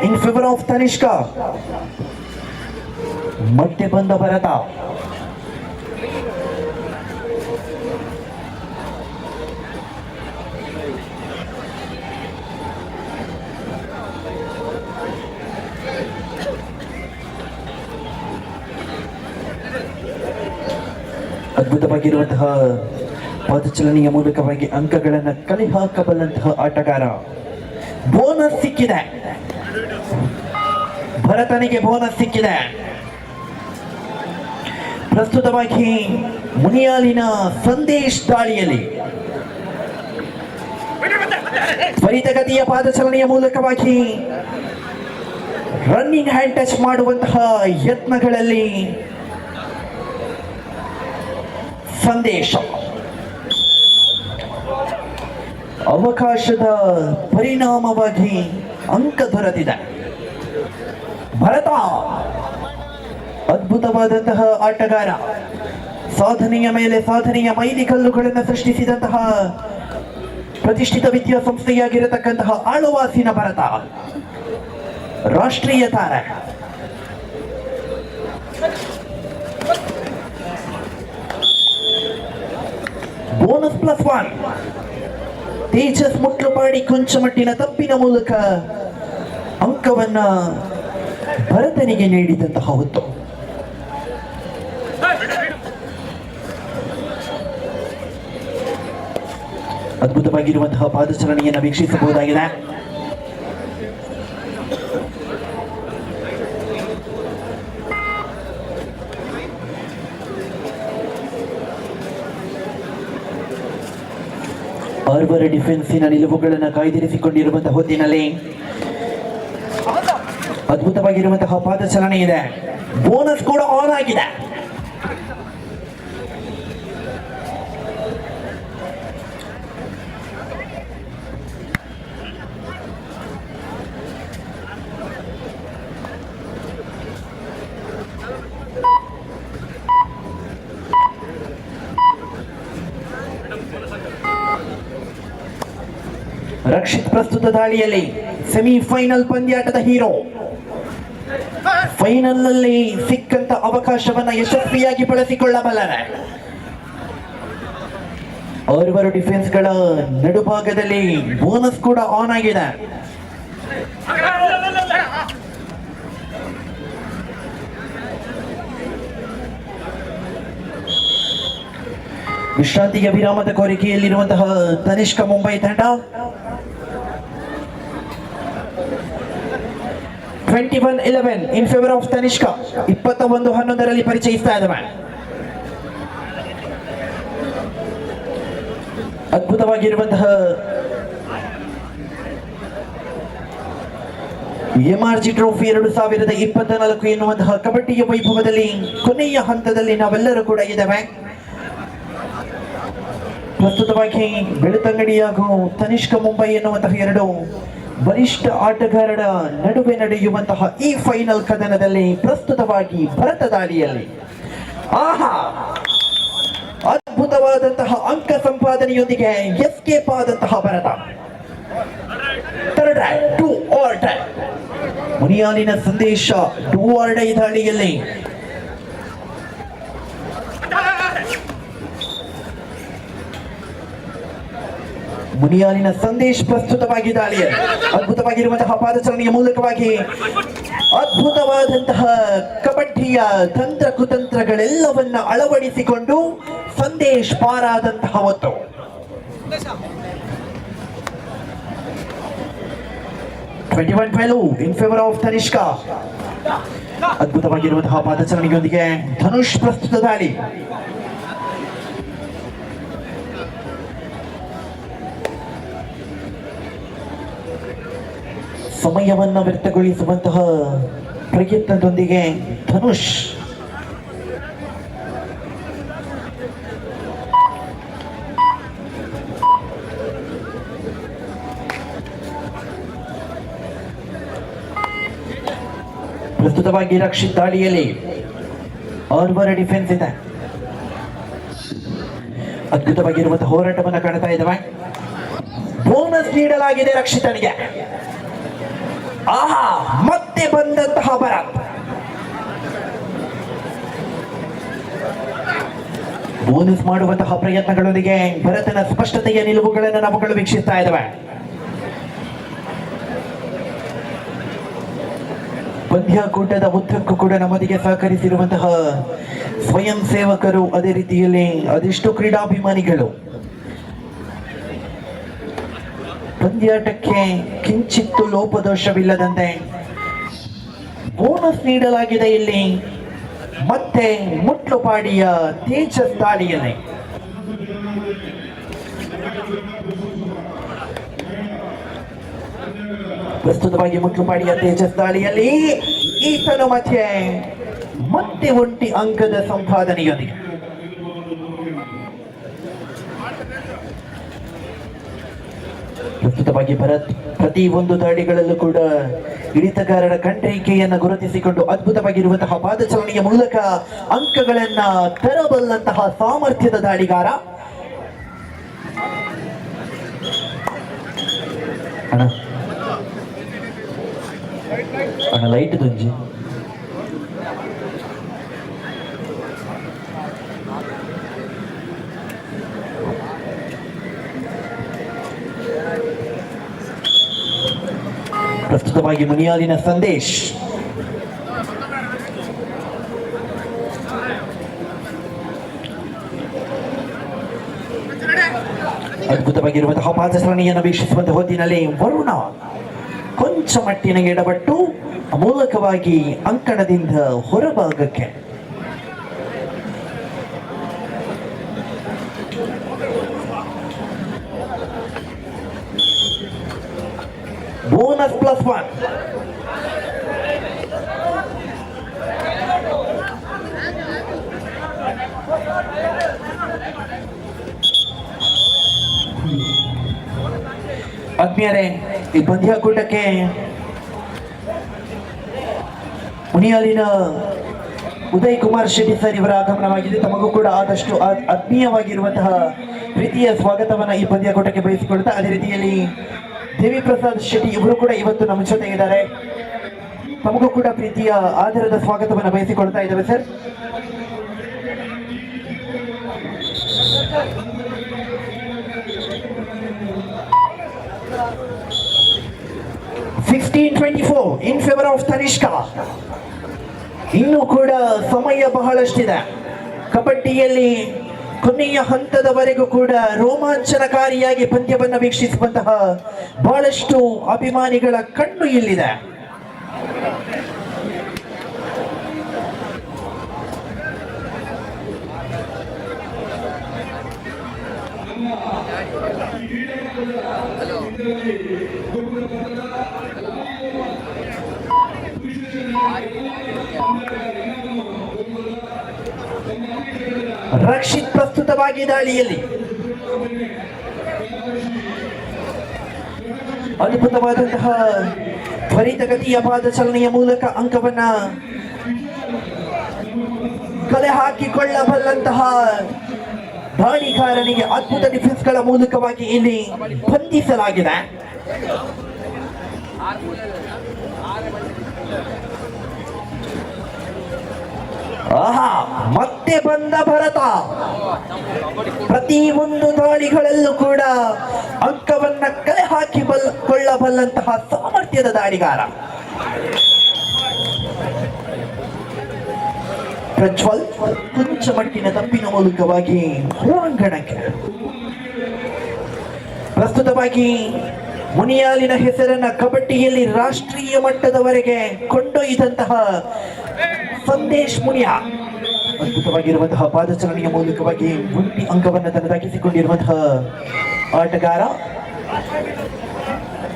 in favor of Tanishka. ಮತ್ತೆ ಬಂದ ಭರತ. ಅದ್ಭುತವಾಗಿರುವಂತಹ ಪಾದಚಲನೆಯ ಮೂಲಕವಾಗಿ ಅಂಕಗಳನ್ನು ಕಲೆ ಹಾಕಬಲ್ಲಂತಹ ಆಟಗಾರ. ಬೋನಸ್ ಸಿಕ್ಕಿದೆ ಭರತನಿಗೆ, ಬೋನಸ್ ಸಿಕ್ಕಿದೆ. ಪ್ರಸ್ತುತವಾಗಿ ಮುನಿಯಾಲಿನ ಸಂದೇಶ್ ದಾಳಿಯಲ್ಲಿ ತ್ವರಿತಗತಿಯ ಪಾದಚಲನೆಯ ಮೂಲಕವಾಗಿ ರನ್ನಿಂಗ್ ಹ್ಯಾಂಡ್ ಟಚ್ ಮಾಡುವಂತಹ ಯತ್ನಗಳಲ್ಲಿ ಸಂದೇಶ ಅವಕಾಶದ ಪರಿಣಾಮವಾಗಿ ಅಂಕ ದೊರೆತಿದೆ. ಭರತ ಅದ್ಭುತವಾದಂತಹ ಆಟಗಾರ, ಸಾಧನೆಯ ಮೇಲೆ ಸಾಧನೆಯ ಮೈಲಿಗಲ್ಲುಗಳನ್ನು ಸೃಷ್ಟಿಸಿದಂತಹ ಪ್ರತಿಷ್ಠಿತ ವಿದ್ಯಾಸಂಸ್ಥೆಯಾಗಿರತಕ್ಕಂತಹ ಆಳುವಾಸಿನ ಭರತ, ರಾಷ್ಟ್ರೀಯ ತಾರೆ. ಬೋನಸ್ +1. ತೇಜಸ್ ಮುಟ್ಲುಪಾಡಿ ಕೊಂಚಮಟ್ಟಿನ ತಪ್ಪಿನ ಮೂಲಕ ಅಂಕವನ್ನ ಭರತನಿಗೆ ನೀಡಿದಂತಹ ಹೊತ್ತು. ಅದ್ಭುತವಾಗಿರುವಂತಹ ಪಾದಚಲನೆಯನ್ನು ವೀಕ್ಷಿಸಬಹುದಾಗಿದೆ. ಆರ್ವರ ಡಿಫೆನ್ಸಿನ ನಿಲುವುಗಳನ್ನು ಕಾಯ್ದಿರಿಸಿಕೊಂಡಿರುವಂತಹ ಹೊತ್ತಿನಲ್ಲಿ ಅದ್ಭುತವಾಗಿರುವಂತಹ ಪಾದಚಲನೆ ಇದೆ. ಬೋನಸ್ ಕೂಡ ಆನ್ ಆಗಿದೆ. ರಕ್ಷಿತ್ ಪ್ರಸ್ತುತ ದಾಳಿಯಲ್ಲಿ ಸೆಮಿಫೈನಲ್ ಪಂದ್ಯಾಟದ ಹೀರೋ. ಫೈನಲ್ ನಲ್ಲಿ ಸಿಕ್ಕಂತ ಅವಕಾಶವನ್ನ ಯಶಸ್ವಿಯಾಗಿ ಬಳಸಿಕೊಳ್ಳಬಲ್ಲರೆ. ಓರ್ವರು ಡಿಫೆನ್ಸ್ಗಳ ನಡುಭಾಗದಲ್ಲಿ ಬೋನಸ್ ಕೂಡ ಆನ್ ಆಗಿದೆ. ವಿಶ್ರಾಂತಿಗೆ ವಿರಾಮದ ಕೋರಿಕೆಯಲ್ಲಿರುವಂತಹ ತನಿಷ್ಕಾ ಮುಂಬೈ ತಂಡ 21-11 ಇನ್ ಫೇವರ್ ಆಫ್ ತನಿಷ್ಕಾ. 21-11ರಲ್ಲಿ ಪರಿಚಯಿಸ್ತಾ ಇದ್ದಾವೆ. ಅದ್ಭುತವಾಗಿರುವಂತಹ MRG ಟ್ರೋಫಿ 2024 ಎನ್ನುವಂತಹ ಕಬಡ್ಡಿಯ ವೈಭವದಲ್ಲಿ ಕೊನೆಯ ಹಂತದಲ್ಲಿ ನಾವೆಲ್ಲರೂ ಕೂಡ ಇದ್ದೇವೆ. ಪ್ರಸ್ತುತವಾಗಿ ಬೆಳ್ತಂಗಡಿ ಹಾಗೂ ತನಿಷ್ಕಾ ಮುಂಬೈ ಎನ್ನುವಂತಹ ಎರಡು ಬಲಿಷ್ಠ ಆಟಗಾರರ ನಡುವೆ ನಡೆಯುವಂತಹ ಈ ಫೈನಲ್ ಕದನದಲ್ಲಿ ಪ್ರಸ್ತುತವಾಗಿ ಭರತ ದಾಳಿಯಲ್ಲಿ ಆಹಾ ಅದ್ಭುತವಾದಂತಹ ಅಂಕ ಸಂಪಾದನೆಯೊಂದಿಗೆ ಎಸ್ಕೇಪ್ ಆದಂತಹ Bharata. Third raid 2 or die. ಮುನಿಯಾಲಿನ ಸಂದೇಶ 2 or die ದಾಳಿಯಲ್ಲಿ ಮುನಿಯಾಲಿನ ಸಂದೇಶ ಪ್ರಸ್ತುತವಾಗಿ ದಾಳಿಯಲ್ಲಿ ಅದ್ಭುತವಾಗಿರುವಂತಹ ಪಾದಚಲನೆಯ ಮೂಲಕವಾಗಿ ಅದ್ಭುತವಾದಂತಹ ಕಬಡ್ಡಿಯ ತಂತ್ರ ಕುತಂತ್ರಗಳೆಲ್ಲವನ್ನ ಅಳವಡಿಸಿಕೊಂಡು ಸಂದೇಶ್ ಪಾರಾದಂತಹ ಹೊತ್ತು. In favour of Tanishka. ಅದ್ಭುತವಾಗಿರುವಂತಹ ಪಾದಚಲನೆಯೊಂದಿಗೆ ಧನುಷ್ ಪ್ರಸ್ತುತ ದಾಳಿ. ಸಮಯವನ್ನ ವ್ಯರ್ಥಗೊಳಿಸುವಂತಹ ಪ್ರಯತ್ನದೊಂದಿಗೆ ಧನುಷ್ ಪ್ರಸ್ತುತವಾಗಿ ರಕ್ಷಿತ್ ದಾಳಿಯಲ್ಲಿ ಆರ್ವರ ಡಿಫೆನ್ಸ್ ಇದೆ. ಅದ್ಭುತವಾಗಿರುವಂತಹ ಹೋರಾಟವನ್ನು ಕಾಣ್ತಾ ಇದ್ದಾವೆ. ಬೋನಸ್ ನೀಡಲಾಗಿದೆ ರಕ್ಷಿತನಿಗೆ. ಆಹಾ ಮತ್ತೆ ಬಂದಂತಹ ಭರತ್. ಬೋನಸ್ ಮಾಡುವಂತಹ ಪ್ರಯತ್ನಗಳೊಂದಿಗೆ ಭರತನ ಸ್ಪಷ್ಟತೆಯ ನಿಲುವುಗಳನ್ನು ನಾವುಗಳು ವೀಕ್ಷಿಸ್ತಾ ಇದ್ದಾವೆ. ಪಂದ್ಯಾಕೂಟದ ಉದ್ದಕ್ಕೂ ಕೂಡ ನಮ್ಮೊಂದಿಗೆ ಸಹಕರಿಸಿರುವಂತಹ ಸ್ವಯಂ ಸೇವಕರು, ಅದೇ ರೀತಿಯಲ್ಲಿ ಅದೆಷ್ಟು ಕ್ರೀಡಾಭಿಮಾನಿಗಳು ಪಂದ್ಯಾಟಕ್ಕೆ ಕಿಂಚಿತ್ತು ಲೋಪದೋಷವಿಲ್ಲದಂತೆ ಬೋನಸ್ ನೀಡಲಾಗಿದೆ. ಇಲ್ಲಿ ಮತ್ತೆ ಮುಟ್ಲುಪಾಡಿಯ ತೇಜಸ್ ದಾಳಿಯಲ್ಲಿ ಪ್ರಸ್ತುತವಾಗಿ ಮುಟ್ಲುಪಾಡಿಯ ತೇಜಸ್ ದಾಳಿಯಲ್ಲಿ ಈತನ ಮಧ್ಯೆ ಮತ್ತೆ ಒಂಟಿ ಅಂಕದ ಸಂಪಾದನೆಯೊಂದಿಗೆ ಪ್ರಸ್ತುತವಾಗಿ ಭರತ್ ಪ್ರತಿ ಒಂದು ದಾಳಿಗಳಲ್ಲೂ ಕೂಡ ಹಿಡಿತಗಾರರ ಕಣ್ರೇಖೆಯನ್ನು ಗುರುತಿಸಿಕೊಂಡು ಅದ್ಭುತವಾಗಿರುವಂತಹ ಪಾದಚಲನೆಯ ಮೂಲಕ ಅಂಕಗಳನ್ನ ತರಬಲ್ಲಂತಹ ಸಾಮರ್ಥ್ಯದ ದಾಳಿಗಾರ. ಅಣ್ಣ ಲೈಟ್ ದುಂಜಿ ಪ್ರಸ್ತುತವಾಗಿ ಮುನಿಯಾಲಿನ ಸಂದೇಶ್ ಅದ್ಭುತವಾಗಿರುವಂತಹ ಪಾದಸರಣಿಯನ್ನು ವೀಕ್ಷಿಸುವಂತಹ ಹೊತ್ತಿನಲ್ಲಿ ವರುಣ ಕೊಂಚ ಮಟ್ಟಿನ ಎಡವಟ್ಟು ಮೂಲಕವಾಗಿ ಅಂಕಣದಿಂದ ಹೊರಭಾಗಕ್ಕೆ. ಬೋನಸ್ +1. ಆತ್ಮೀಯರೇ, ಈ ಪಂದ್ಯಾಕೂಟಕ್ಕೆ ಮುನಿಯಾಲಿನ ಉದಯ್ ಕುಮಾರ್ ಶೆಟ್ಟಿ ಸರ್ ಇವರ ಆಗಮನವಾಗಿದೆ. ತಮಗೂ ಕೂಡ ಆದಷ್ಟು ಆತ್ಮೀಯವಾಗಿರುವಂತಹ ಪ್ರೀತಿಯ ಸ್ವಾಗತವನ್ನ ಈ ಪಂದ್ಯಾಕೂಟಕ್ಕೆ ಬಯಸಿಕೊಳ್ತಾ, ಅದೇ ರೀತಿಯಲ್ಲಿ ದೇವಿ ಪ್ರಸಾದ್ ಶೆಟ್ಟಿ ಇವರು ಕೂಡ ಇವತ್ತು ನಮ್ಮ ಜೊತೆ ಇದ್ದಾರೆ. ತಮಗೂ ಕೂಡ ಪ್ರೀತಿಯ ಆಧಾರದ ಸ್ವಾಗತವನ್ನು ಬಯಸಿಕೊಳ್ತಾ ಇದ್ದೇವೆ sir. In favour of Tanishka. ಇನ್ನೂ ಕೂಡ ಸಮಯ ಬಹಳಷ್ಟಿದೆ. ಕಬಡ್ಡಿಯಲ್ಲಿ ಕೊನೆಯ ಹಂತದವರೆಗೂ ಕೂಡ ರೋಮಾಂಚನಕಾರಿಯಾಗಿ ಪಂದ್ಯವನ್ನು ವೀಕ್ಷಿಸುವಂತಹ ಬಹಳಷ್ಟು ಅಭಿಮಾನಿಗಳ ಕಣ್ಣು ಇಲ್ಲಿದೆ. ರಕ್ಷಿತ್ ಪ್ರಸ್ತುತವಾಗಿ ದಾಳಿಯಲ್ಲಿ ಅದ್ಭುತವಾದಂತಹ ತ್ವರಿತಗತಿಯ ಪಾದಚಲನೆಯ ಮೂಲಕ ಅಂಕವನ್ನ ಕಲೆ ಹಾಕಿಕೊಳ್ಳಬಲ್ಲಂತಹ ದಾಳಿಗಾರನಿಗೆ ಅದ್ಭುತ ಡಿಫೆನ್ಸ್ಗಳ ಮೂಲಕವಾಗಿ ಇಲ್ಲಿ ಬಂಧಿಸಲಾಗಿದೆ. ಆಹಾ, ಮತ್ತೆ ಬಂದ ಭರತ. ಪ್ರತಿ ಒಂದು ದಾಳಿಗಳಲ್ಲೂ ಕೂಡ ಅಂಕವನ್ನ ಕಲೆ ಹಾಕಿಕೊಳ್ಳಬಲ್ಲಂತಹ ಸಾಮರ್ಥ್ಯದ ದಾಳಿಗಾರ ಪ್ರಜ್ವಲ್ ಕೊಂಚ ಮಟ್ಟಿನ ತಪ್ಪಿನ ಮೂಲಕವಾಗಿ ಹೊರಾಂಗಣಕ್ಕೆ. ಪ್ರಸ್ತುತವಾಗಿ ಮುನಿಯಾಲಿನ ಹೆಸರನ್ನ ಕಬಡ್ಡಿಯಲ್ಲಿ ರಾಷ್ಟ್ರೀಯ ಮಟ್ಟದವರೆಗೆ ಕೊಂಡೊಯ್ದಂತಹ ಸಂದೇಶ್ ಮುನಿಯಾ ಅದ್ಭುತವಾಗಿರುವಂತಹ ಪಾದಚಲನೆಯ ಮೂಲಕವಾಗಿ ಒಂಟಿ ಅಂಕವನ್ನು ತನ್ನದಾಗಿಸಿಕೊಂಡಿರುವಂತಹ ಆಟಗಾರ.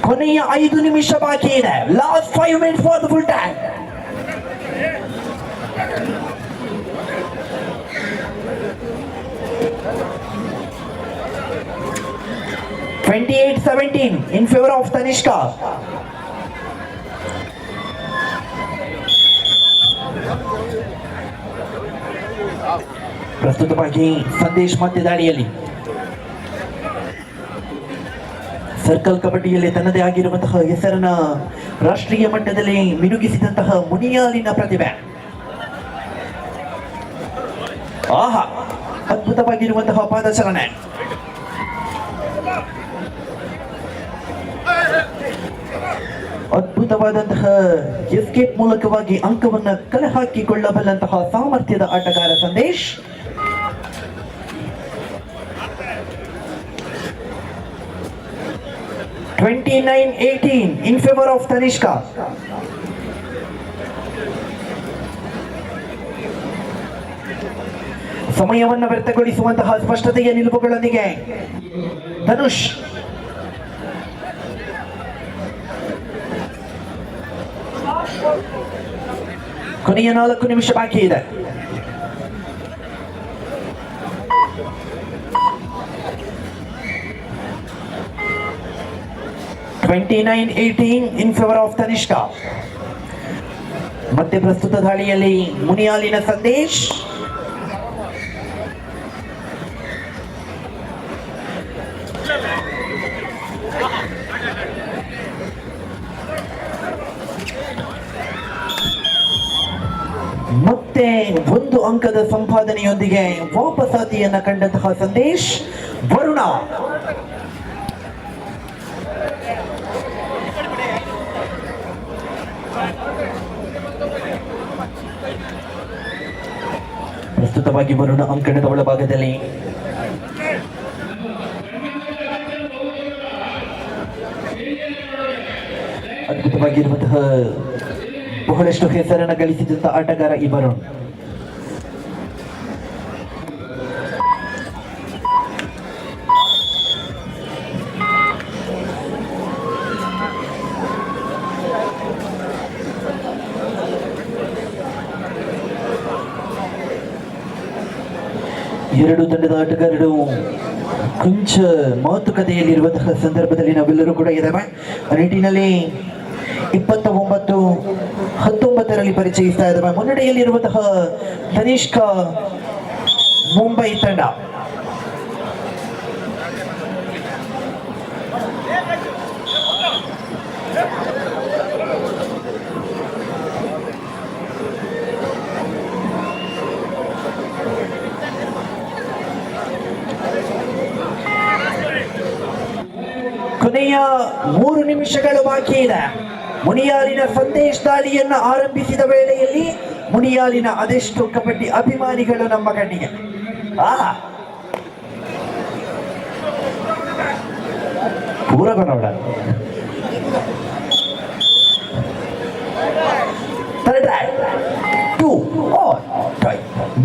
ಕೊನೆಯ 5 ನಿಮಿಷ ಬಾಕಿ ಇದೆ. Last 5 minutes for the full time. (28-17) in favor of Tanishka. ಪ್ರಸ್ತುತವಾಗಿ ಸಂದೇಶ್ ಮತ್ತೆ ದಾಳಿಯಲ್ಲಿ ಸರ್ಕಲ್ ಕಬಡ್ಡಿಯಲ್ಲಿ ತನ್ನದೇ ಆಗಿರುವಂತಹ ಹೆಸರನ್ನ ರಾಷ್ಟ್ರೀಯ ಮಟ್ಟದಲ್ಲಿ ಮಿನುಗಿಸಿದಂತಹ ಮುನಿಯಾಲಿನ ಪ್ರತಿಭೆ. ಆಹಾ, ಅದ್ಭುತವಾಗಿರುವಂತಹ ಪಾದಚಲನೆ. ಅದ್ಭುತವಾದಂತಹ ಎಸ್ಕೇಪ್ ಮೂಲಕವಾಗಿ ಅಂಕವನ್ನ ಕಲೆ ಹಾಕಿಕೊಳ್ಳಬಲ್ಲಂತಹ ಸಾಮರ್ಥ್ಯದ ಆಟಗಾರ Sandesh. (29-18) in favor of Tanishka. ಸಮಯವನ್ನು ವ್ಯರ್ಥಗೊಳಿಸುವಂತಹ ಸ್ಪಷ್ಟತೆಯ ನಿಲುವುಗಳೊಂದಿಗೆ ಧನುಷ್ ಕೊನೆಯ 4 ನಿಮಿಷ ಬಾಕಿ ಇದೆ. (29-18) in favor of Tanishka. ಮತ್ತೆ ಪ್ರಸ್ತುತ ದಾಳಿಯಲ್ಲಿ ಮುನಿಯಾಲಿನ ಸಂದೇಶ್. ಮತ್ತೆ 1 ಅಂಕದ ಸಂಪಾದನೆಯೊಂದಿಗೆ ವಾಪಸಾತಿಯನ್ನ ಕಂಡಂತಹ ಸಂದೇಶ್. ವರುಣ ಪ್ರಸ್ತುತವಾಗಿ ವರುಣ ಅಂಕಣದ ಒಳಭಾಗದಲ್ಲಿ ಅದ್ಭುತವಾಗಿರುವಂತಹ ಬಹಳಷ್ಟು ಹೆಸರನ್ನು ಗಳಿಸಿದಂತಹ ಆಟಗಾರ ಈ ವರುಣ್. ಎರಡು ತಂಡದ ಆಟಗಾರರು ಕೊಂಚ ಮಾತುಕತೆಯಲ್ಲಿರುವಂತಹ ಸಂದರ್ಭದಲ್ಲಿ ನಾವೆಲ್ಲರೂ ಕೂಡ ಇದ್ದೇವೆ. ನಿಟ್ಟಿನಲ್ಲಿ 29-19 ಪರಿಚಯಿಸ್ತಾ ಇದ್ದಾವೆ. ಮುನ್ನಡೆಯಲ್ಲಿರುವಂತಹ ತನಿಷ್ಕಾ ಮುಂಬೈ ತಂಡ. ಕೊನೆಯ 3 ನಿಮಿಷಗಳು ಬಾಕಿ ಇದೆ. ಮುನಿಯಾಲಿನ ಸಂದೇಶ್ ದಾಳಿಯನ್ನು ಆರಂಭಿಸಿದ ವೇಳೆಯಲ್ಲಿ ಮುನಿಯಾಲಿನ ಅದೆಷ್ಟು ಕಬಡ್ಡಿ ಅಭಿಮಾನಿಗಳು ನಮ್ಮ ಕಣ್ಣಿಗೆ. ಪೂರ ಬರೋಣ.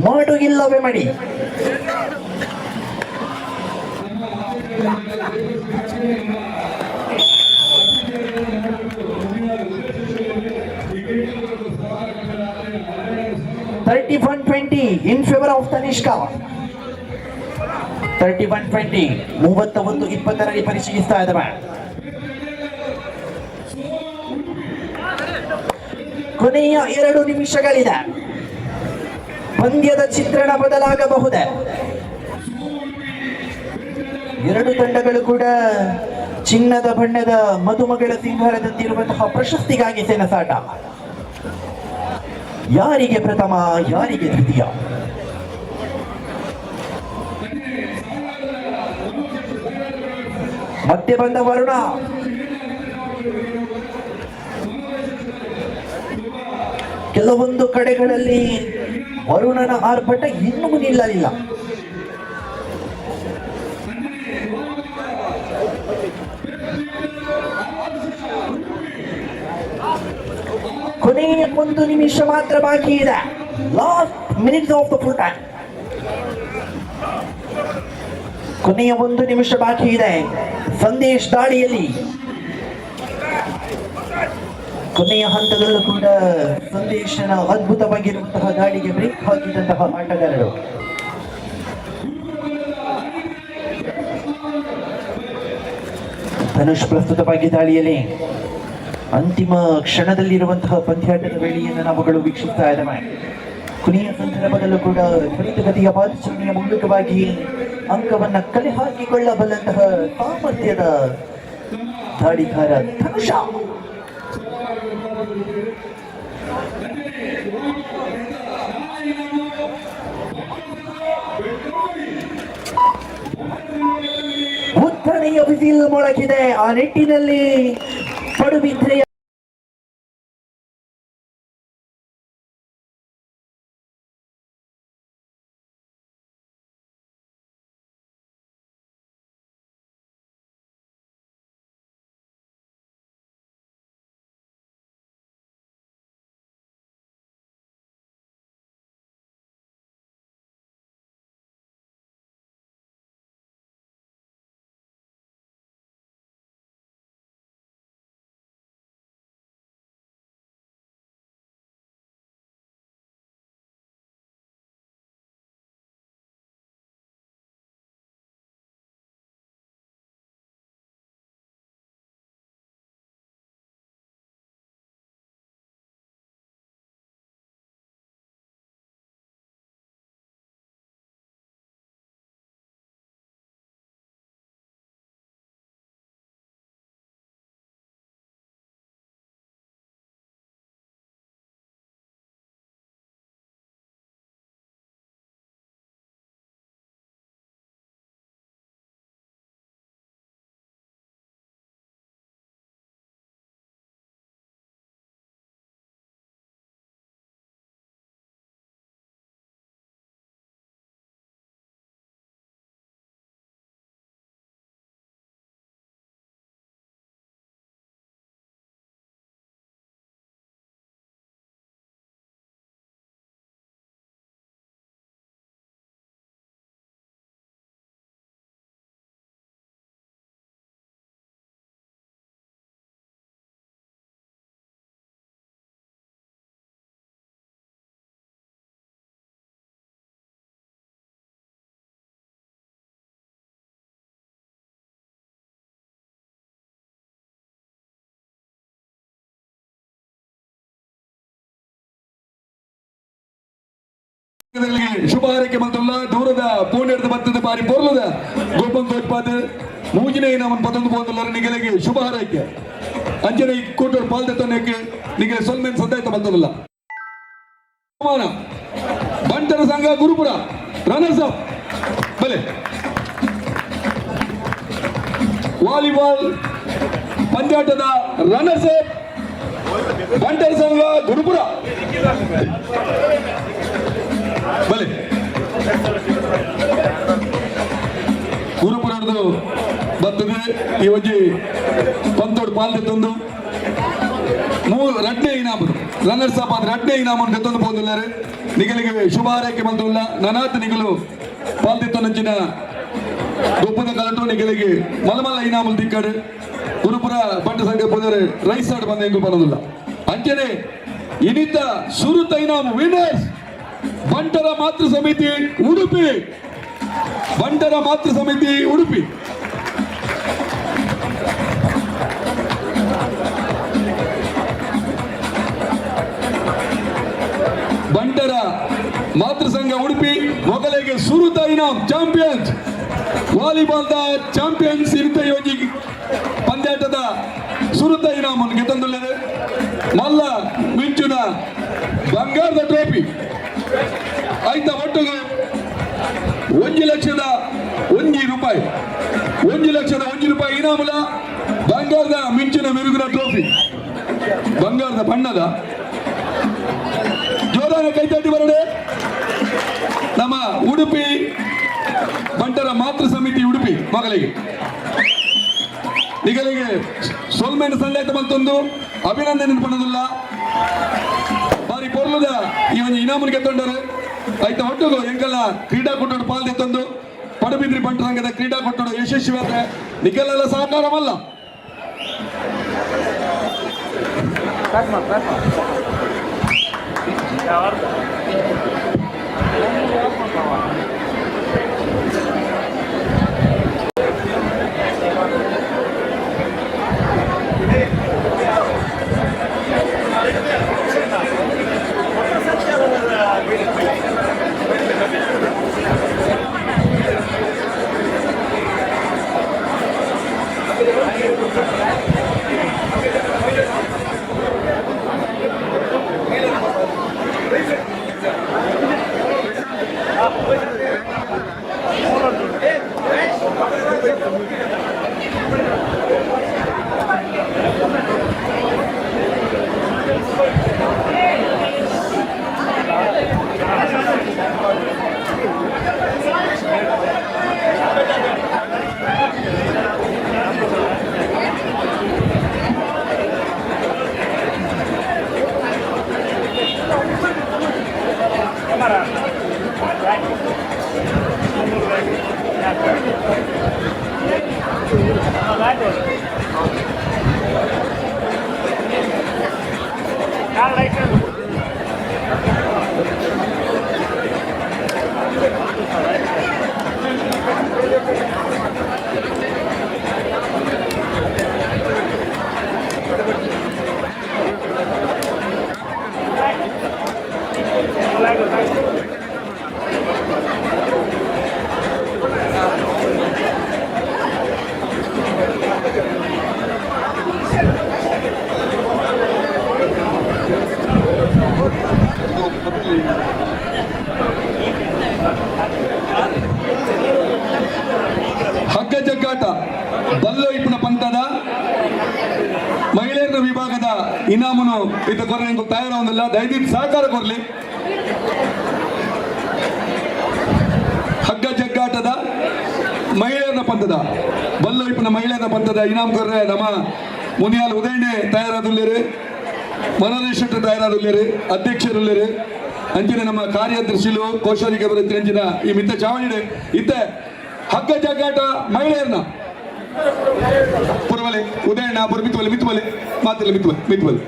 ಮಾಡು ಇಲ್ಲವೇ ಮಾಡಿ. (31-20) in favor of Tanishka. 31-20 31-20 ಪರಿಶೀಲಿಸ್ತಾ ಇದ್ದಾವೆ. ಕೊನೆಯ 2 ನಿಮಿಷಗಳಿದೆ. ಪಂದ್ಯದ ಚಿತ್ರಣ ಬದಲಾಗಬಹುದೇ. 2 ತಂಡಗಳು ಕೂಡ ಚಿನ್ನದ ಬಣ್ಣದ ಮದುಮಗಳ ಸಿಂಗಾರದಂತಿರುವಂತಹ ಪ್ರಶಸ್ತಿಗಾಗಿ ಸೆಣಸಾಟ. ಯಾರಿಗೆ ಪ್ರಥಮ, ಯಾರಿಗೆ ದ್ವಿತೀಯ? ಮತ್ತೆ ಬಂದ ವರುಣ. ಕೆಲವೊಂದು ಕಡೆಗಳಲ್ಲಿ ವರುಣನ ಆರ್ಭಟ ಇನ್ನೂ ನಿಲ್ಲಲಿಲ್ಲ. ಕೊನೆಯ 1 ನಿಮಿಷ ಮಾತ್ರ ಬಾಕಿ ಇದೆ. Last minutes of the full time. ಕೊನೆಯ 1 ನಿಮಿಷ ಬಾಕಿ ಇದೆ. ಸಂದೇಶ್ ದಾಳಿಯಲ್ಲಿ ಕೊನೆಯ ಹಂತದಲ್ಲೂ ಕೂಡ ಸಂದೇಶನ ಅದ್ಭುತವಾಗಿರುವಂತಹ ದಾಳಿಗೆ ಬ್ರೇಕ್ ಹಾಕಿದಂತಹ ಆಟಗಾರರು. ಧನುಷ್ ಪ್ರಸ್ತುತವಾಗಿ ದಾಳಿಯಲ್ಲಿ ಅಂತಿಮ ಕ್ಷಣದಲ್ಲಿರುವಂತಹ ಪಂದ್ಯಾಟದ ವೇಳೆಯನ್ನು ನಾವುಗಳು ವೀಕ್ಷಿಸ್ತಾ ಇದ್ದೇವೆ. ಕೊನೆಯ ಸಂದರ್ಭದಲ್ಲೂ ಕೂಡ ತ್ವರಿತಗತಿಯ ಪಾದಚಾಲನೆಯ ಮೂಲಕವಾಗಿ ಅಂಕವನ್ನ ಕಲೆ ಹಾಕಿಕೊಳ್ಳಬಲ್ಲಂತಹ ಸಾಮರ್ಥ್ಯದ ದಾಳಿಗಾರ ಧನುಷ. ಉತ್ತನೆಯ ವಿಸಿಲ್ ಮೊಳಗಿದೆ. ಆ ನಿಟ್ಟಿನಲ್ಲಿ ಪಡುಬಿದ್ರೆಯ ಶುಭ ಹಾರೈಕೆ ಮಂತುಲ್ಲ ದೂರದ ಪೂರ್ಣ ಬರ್ತದ ಬಾರಿ ಪೋರ್ಲದ ಗೋಪನ್ ತೋಜ್ಪಾದ ಮೂಜಿನೇ ನಮ್ಮನ್ನು ಪತೊಂದು ಪೋಂದುಲ್ಲರ ನಿಗಲಿಗೆ ಶುಭ ಹಾರೈಕೆ ಅಂಜನೆ ಕೂಟೂರು ಪಾಲ್ದೆತ್ತನಕ್ಕೆ ನಿಗಲೆ ಸೊಲ್ಮೇನ್ ಸದ್ದಾಯ್ತ ಬಂತಲ್ಲ ಬಂಟರ ಸಂಘ ಗುರುಪುರ ರನ್ನರ್ಸ್ ಅಪ್ ಬಲೆ ವಾಲಿಬಾಲ್ ಪಂದ್ಯಾಟದ ರನ್ನರ್ಸ್ ಅಪ್ ಬಂಟರ ಸಂಘ ಗುರುಪುರ ಬಲೆ ಗುರುಪುರದ್ದು ಬರ್ತದೆ ಈ ವಜ್ಜಿ ಪಂತೋಡು ಪಾಲ್ದೆತ್ತೊಂದು ರಡ್ನೆ ಇನಾಮ ರನ್ನರ್ಸ್ ಅಪ್ ಆದ ರಡ್ನೆ ಇನಾಮನ್ನು ಗೆತ್ತೊಂದು ಪೋದುಲ್ಲಾರೆ ನಿಗಲಿಗೆ ಶುಭ ಹಾರೈಕೆ ಬಂದುಲ್ಲ ನನಾತ್ ನಿಗಲು ಪಾಲ್ದೆತ್ತೊಂದಿನ ಗೊಪ್ಪದ ಕಲಟು ನಿಗಲಿಗೆ ಮಲಮಲ್ಲ ಇನಾಮಲ್ ದಿಕ್ಕಾಡು ಗುರುಪುರ ಬಂಟ ಸಂಘ ಪೋದರೆ ರೈಸ್ ಆಡ್ ಬಂದ ಹೆಂಗು ಬರೋದಿಲ್ಲ ಅಂಚನೆ ಇನಿತ ಸುರುತ ಇನಾಮ ವಿನ್ನರ್ಸ್ ಬಂಟರ ಮಾತೃ ಸಮಿತಿ ಉಡುಪಿ ಬಂಟರ ಮಾತೃ ಸಮಿತಿ ಉಡುಪಿ ಬಂಟರ ಮಾತೃ ಸಂಘ ಉಡುಪಿ ಮೊಗಲಿಗೆ ಸುರುತ ಇನಾಮ್ ಚಾಂಪಿಯನ್ಸ್ ವಾಲಿಬಾಲ್ದ ಚಾಂಪಿಯನ್ಸ್ ಇರುತ್ತ ಯೋಜಿ ಪಂದ್ಯಾಟದ ಸುರುತ ಇನಾಮನ್ನು ಗೆತ್ತಂದುಳ್ಳದೆ ಮಲ್ಲ ಮಿಂಚುನ ಬಂಗಾರದ ಟ್ರೋಫಿ ಐತ ಒಟ್ಟಿಗೆ 1,01,000 ರೂಪಾಯಿ 1,01,000 ರೂಪಾಯಿ ಇನಾಮುಲ ಬಂಗಾರದ ಮಿಂಚಿನ ಮೆರುಗಿನ ಟ್ರೋಫಿ ಬಂಗಾರದ ಬಣ್ಣದ ಜೋರಾನ ಕೈತಟ್ಟಿ ಬರಡೆ ನಮ್ಮ ಉಡುಪಿ ಬಂಟರ ಮಾತೃ ಸಮಿತಿ ಉಡುಪಿ ಮಗಳಿಗೆ ನಿಗಲಿಗೆ ಸೋಲ್ಮೇನ ಸಂಡಾಯ್ತ ಮತ್ತೊಂದು ಅಭಿನಂದನೆ ಪಣದಿಲ್ಲ ಬಾರಿ ಪೊರ್ಲದ ಈ ಒಂದು ಇನಾಮನ್ನು ಗೆತ್ತೊಂಡರು ಆಯ್ತಾ ಒಟ್ಟಿಗೂ ಎಂಕಲ್ಲ ಕ್ರೀಡಾಕೂಟದ ಪಾಲ್ದೆತ್ತೊಂದು ಪಡುಬಿದ್ರಿ ಬಂಟರ ಸಂಘದ ಕ್ರೀಡಾಕೂಟದ ಯಶಸ್ವಿಯಾದ ನಿಖಲೆಲ್ಲ ಸಹಕಾರವಲ್ಲ ಹಗ್ಗ ಜಗ್ಗಾಟ ಬಲ್ಲೊಯ್ಪುನ ಪಂಥದ ಮಹಿಳೆಯರ ವಿಭಾಗದ ಇನಾಮನು ಇತ ಕೊರಗೆ ತಯಾರಾಗುವುದಿಲ್ಲ ದಯವಿಟ್ಟು ಸಹಕಾರ ಕೊರಲಿ ಹಗ್ಗ ಜಗ್ಗಾಟದ ಮಹಿಳೆಯರ ಪಂಥದ ಬಲ್ಲೊಯ್ಪುನ ಮಹಿಳೆಯರ ಪಂಥದ ಇನಾಮ್ ಕೊರ್ರೆ ನಮ್ಮ ಮುನಿಯಾಲ್ ಉದಯಣೆ ತಯಾರಾದುಲ್ಲೇರು ಮನೋರೇಶ್ ಶೆಟ್ಟರ್ ತಯಾರಾದುಲ್ಲೇರು ಅಧ್ಯಕ್ಷರುಲ್ಲೇರು ಅಂಚಿನ ನಮ್ಮ ಕಾರ್ಯದರ್ಶಿಲು ಕೋಶಾಧಿಕ ಬರುತ್ತೆ ಅಂಚಿನ ಈ ಮಿತ್ತ ಚಾವಣಿಡೆ ಇತ್ತೆ ಹಗ್ಗ ಜಗ್ಗಾಟ ಮಹಿಳೆಯರನ್ನ ಪುರವಲೆ ಉದಯಣ್ಣ ಪುರ ಮಿತ್ವಲೆ ಮಾತಿಲ್ಲ ಮಿತ್ವಲೆ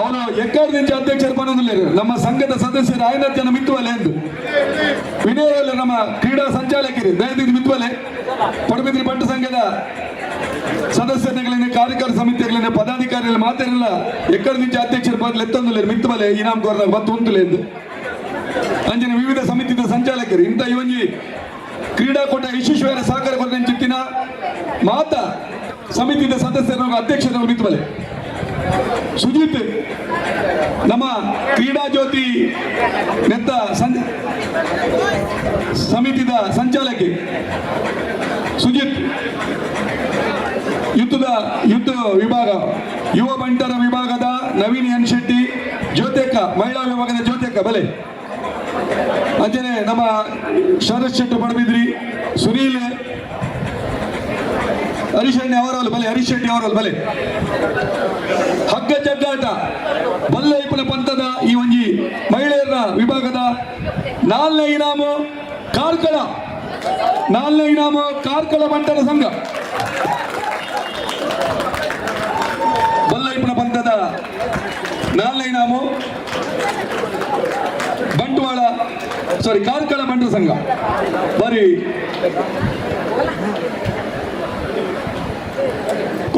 ಅವನು ಎಕ್ಕಡದಿಂದ ಅಧ್ಯಕ್ಷರು ಬರೋದಿಲ್ಲ ನಮ್ಮ ಸಂಘದ ಸದಸ್ಯರು 500 ಜನ ಮಿತ್ವಲೆ ಎಂದು ವಿನಯಲ್ಲ ನಮ್ಮ ಕ್ರೀಡಾ ಸಂಚಾಲಕರು ದಯವಿಟ್ಟು ಮಿತ್ವಲೆ ಪಡುಬಿದ್ರಿ ಬಂಟ ಸಂಘದ ಸದಸ್ಯರುಗಳನ್ನ ಕಾರ್ಯಕಾರಿ ಸಮಿತಿಗಳನ್ನ ಪದಾಧಿಕಾರಿಗಳು ಮಾತಾಡಿಲ್ಲ ಎಕ್ಕಡದಿಂದ ಅಧ್ಯಕ್ಷರು ಬರಲು ಎತ್ತೊಂದಿಲ್ಲ ಮಿತ್ವಲೆ ಇನಾಮ್ ಕೋರ್ನ ಬತ್ತು ಉಂಟುಲೆ ಎಂದು ಅಂಜನ ವಿವಿಧ ಸಮಿತಿದ ಸಂಚಾಲಕರು ಇಂಥ ಇವೊಂಜಿ ಕ್ರೀಡಾಕೂಟ ಯಶಸ್ವಿಯಾದ ಸಹಕಾರ ಕೊರತೆ ಚಿತ್ತಿನ ಮಾತ ಸಮಿತಿದ ಸದಸ್ಯರು ಅಧ್ಯಕ್ಷರು ಮಿತ್ವಲೆ ಸುಜಿತ್ ನಮ್ಮ ಕ್ರೀಡಾ ಜ್ಯೋತಿ ನೆತ್ತ ಸಮಿತಿದ ಸಂಚಾಲಕಿ ಸುಜಿತ್ ಯುದ್ಧ ವಿಭಾಗ ಯುವ ಬಂಟರ ವಿಭಾಗದ ನವೀನ್ ಎನ್ ಶೆಟ್ಟಿ ಜ್ಯೋತಿಕ ಮಹಿಳಾ ವಿಭಾಗದ ಜ್ಯೋತಿಕ ಬಲೆ ಅಂಜನೆ ನಮ್ಮ ಶರತ್ ಶೆಟ್ಟಿ ಪಡಬಿದ್ರಿ ಸುನೀಲ್ ಹರೀಶ್ ಶೆಟ್ಟಿ ಅವರಲ್ಲಿ ಬಲೆ ಹಗ್ಗ ಜಗ್ಗಾಟ ಬಲ್ಲೈಪನ ಪಂಥದ ಈ ಒಂಜಿ ಮಹಿಳೆಯರ ವಿಭಾಗದ 4ನೇ ಇನಾಮು ಕಾರ್ಕಳ ಬಂಟರ ಸಂಘ ಬಲ್ಲೈಪನ ಪಂಥದ 4ನೇ ಇನಾಮು ಕಾರ್ಕಳ ಬಂಟರ ಸಂಘ ಬಾರಿ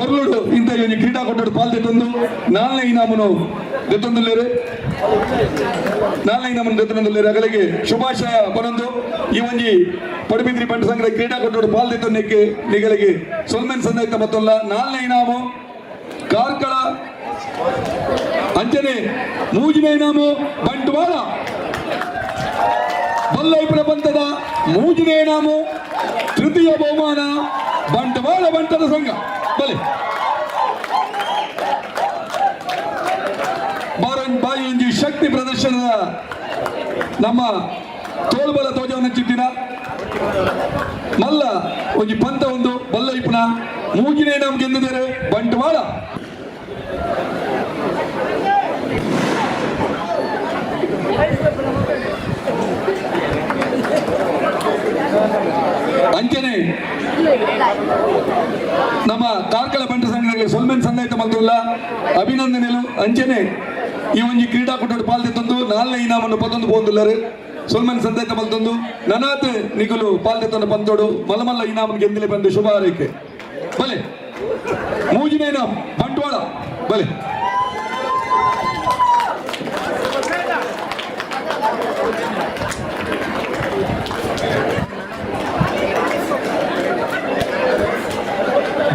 ಕೊರ್ಲುಡು ಇಂಥ ಈ ಕ್ರೀಡಾಕೂಟಡು ಪಾಲ್ದೆತ್ತೊಂದು ನಾಲ್ನೇ ಇನಾಮನು ದೆತ್ತೊಂದುಲ್ಲೇರು ಅಗಲಿಗೆ ಶುಭಾಶಯ ಪನೊಂದು ಈ ಒಂಜಿ ಪಡುಬಿದ್ರಿ ಬಂಟ ಸಂಘದ ಕ್ರೀಡಾಕೂಟಡು ಪಾಲ್ದೆತ್ತೊಂದಕ್ಕೆ ನಿಗಳಿಗೆ ಸೊಲ್ಮೆನ್ ಸಂದೈತ ಮತ್ತೊಲ್ಲ ನಾಲ್ನೇ ಇನಾಮು ಕಾರ್ಕಳ ಅಂಚನೆ ಮೂಜಿನ ಇನಾಮು ಬಂಟ್ವಾಳ ಬಲ್ಲೈಪುರ ಪಂಥದ ಮೂಜಿನ ಇನಾಮು ತೃತೀಯ ಬಹುಮಾನ ಬಂಟ್ವಾಳ ಬಂಟದ ಸಂಘ ಬಲೆ ಬಾಯಿ ಶಕ್ತಿ ಪ್ರದರ್ಶನದ ನಮ್ಮ ತೋಳ್ಬಲ ಧ್ವಜವನ್ನು ಚಿಟ್ಟಿನ ಮಲ್ಲ ಒಂಜಿ ಪಂಥ ಒಂದು ಬಲ್ಲೈಪುನ ಮೂಜಿನ ಇನಾಮ್ ಗೆದ್ದಿದ್ದಾರೆ ಬಂಟ್ವಾಳ ಅಂಚನೆ ನಮ್ಮ ಕಾರ್ಕಳ ಬಂಟ ಸಂಘದಲ್ಲಿ ಸೊಲ್ಮೆನ್ ಸಂದಾಯಿತ ಮಲ್ತುಲ್ಲ ಅಭಿನಂದನೆಗಳು ಅಂಚನೆ ಈ ಒಂಜಿ ಕ್ರೀಡಾಕೂಟದ ಪಾಲ್ದೆತ್ತೊಂದು ನಾಲ್ನೇ ಇನಾಮನ್ನು ಪತ್ತೊಂದು ಪೋಂದುಲ್ಲರು ಸೊಲ್ಮೆನ್ ಸಂದಾಯಿತ ಮಲ್ತೊಂದು ನನಾತ್ ನಿಗುಲು ಪಾಲ್ದೆತ್ತೊಂದು ಪಂತೋಡು ಮಲಮಲ್ಲ ಇನಾಮನ್ ಗೆಂದಿಲೆ ಬಂದು ಶುಭ ಹಾರೈಕೆ ಬಲೆ ಮೂಜಿನ ಇನಾಮ್ ಬಂಟ್ವಾಳ ಬಲೆ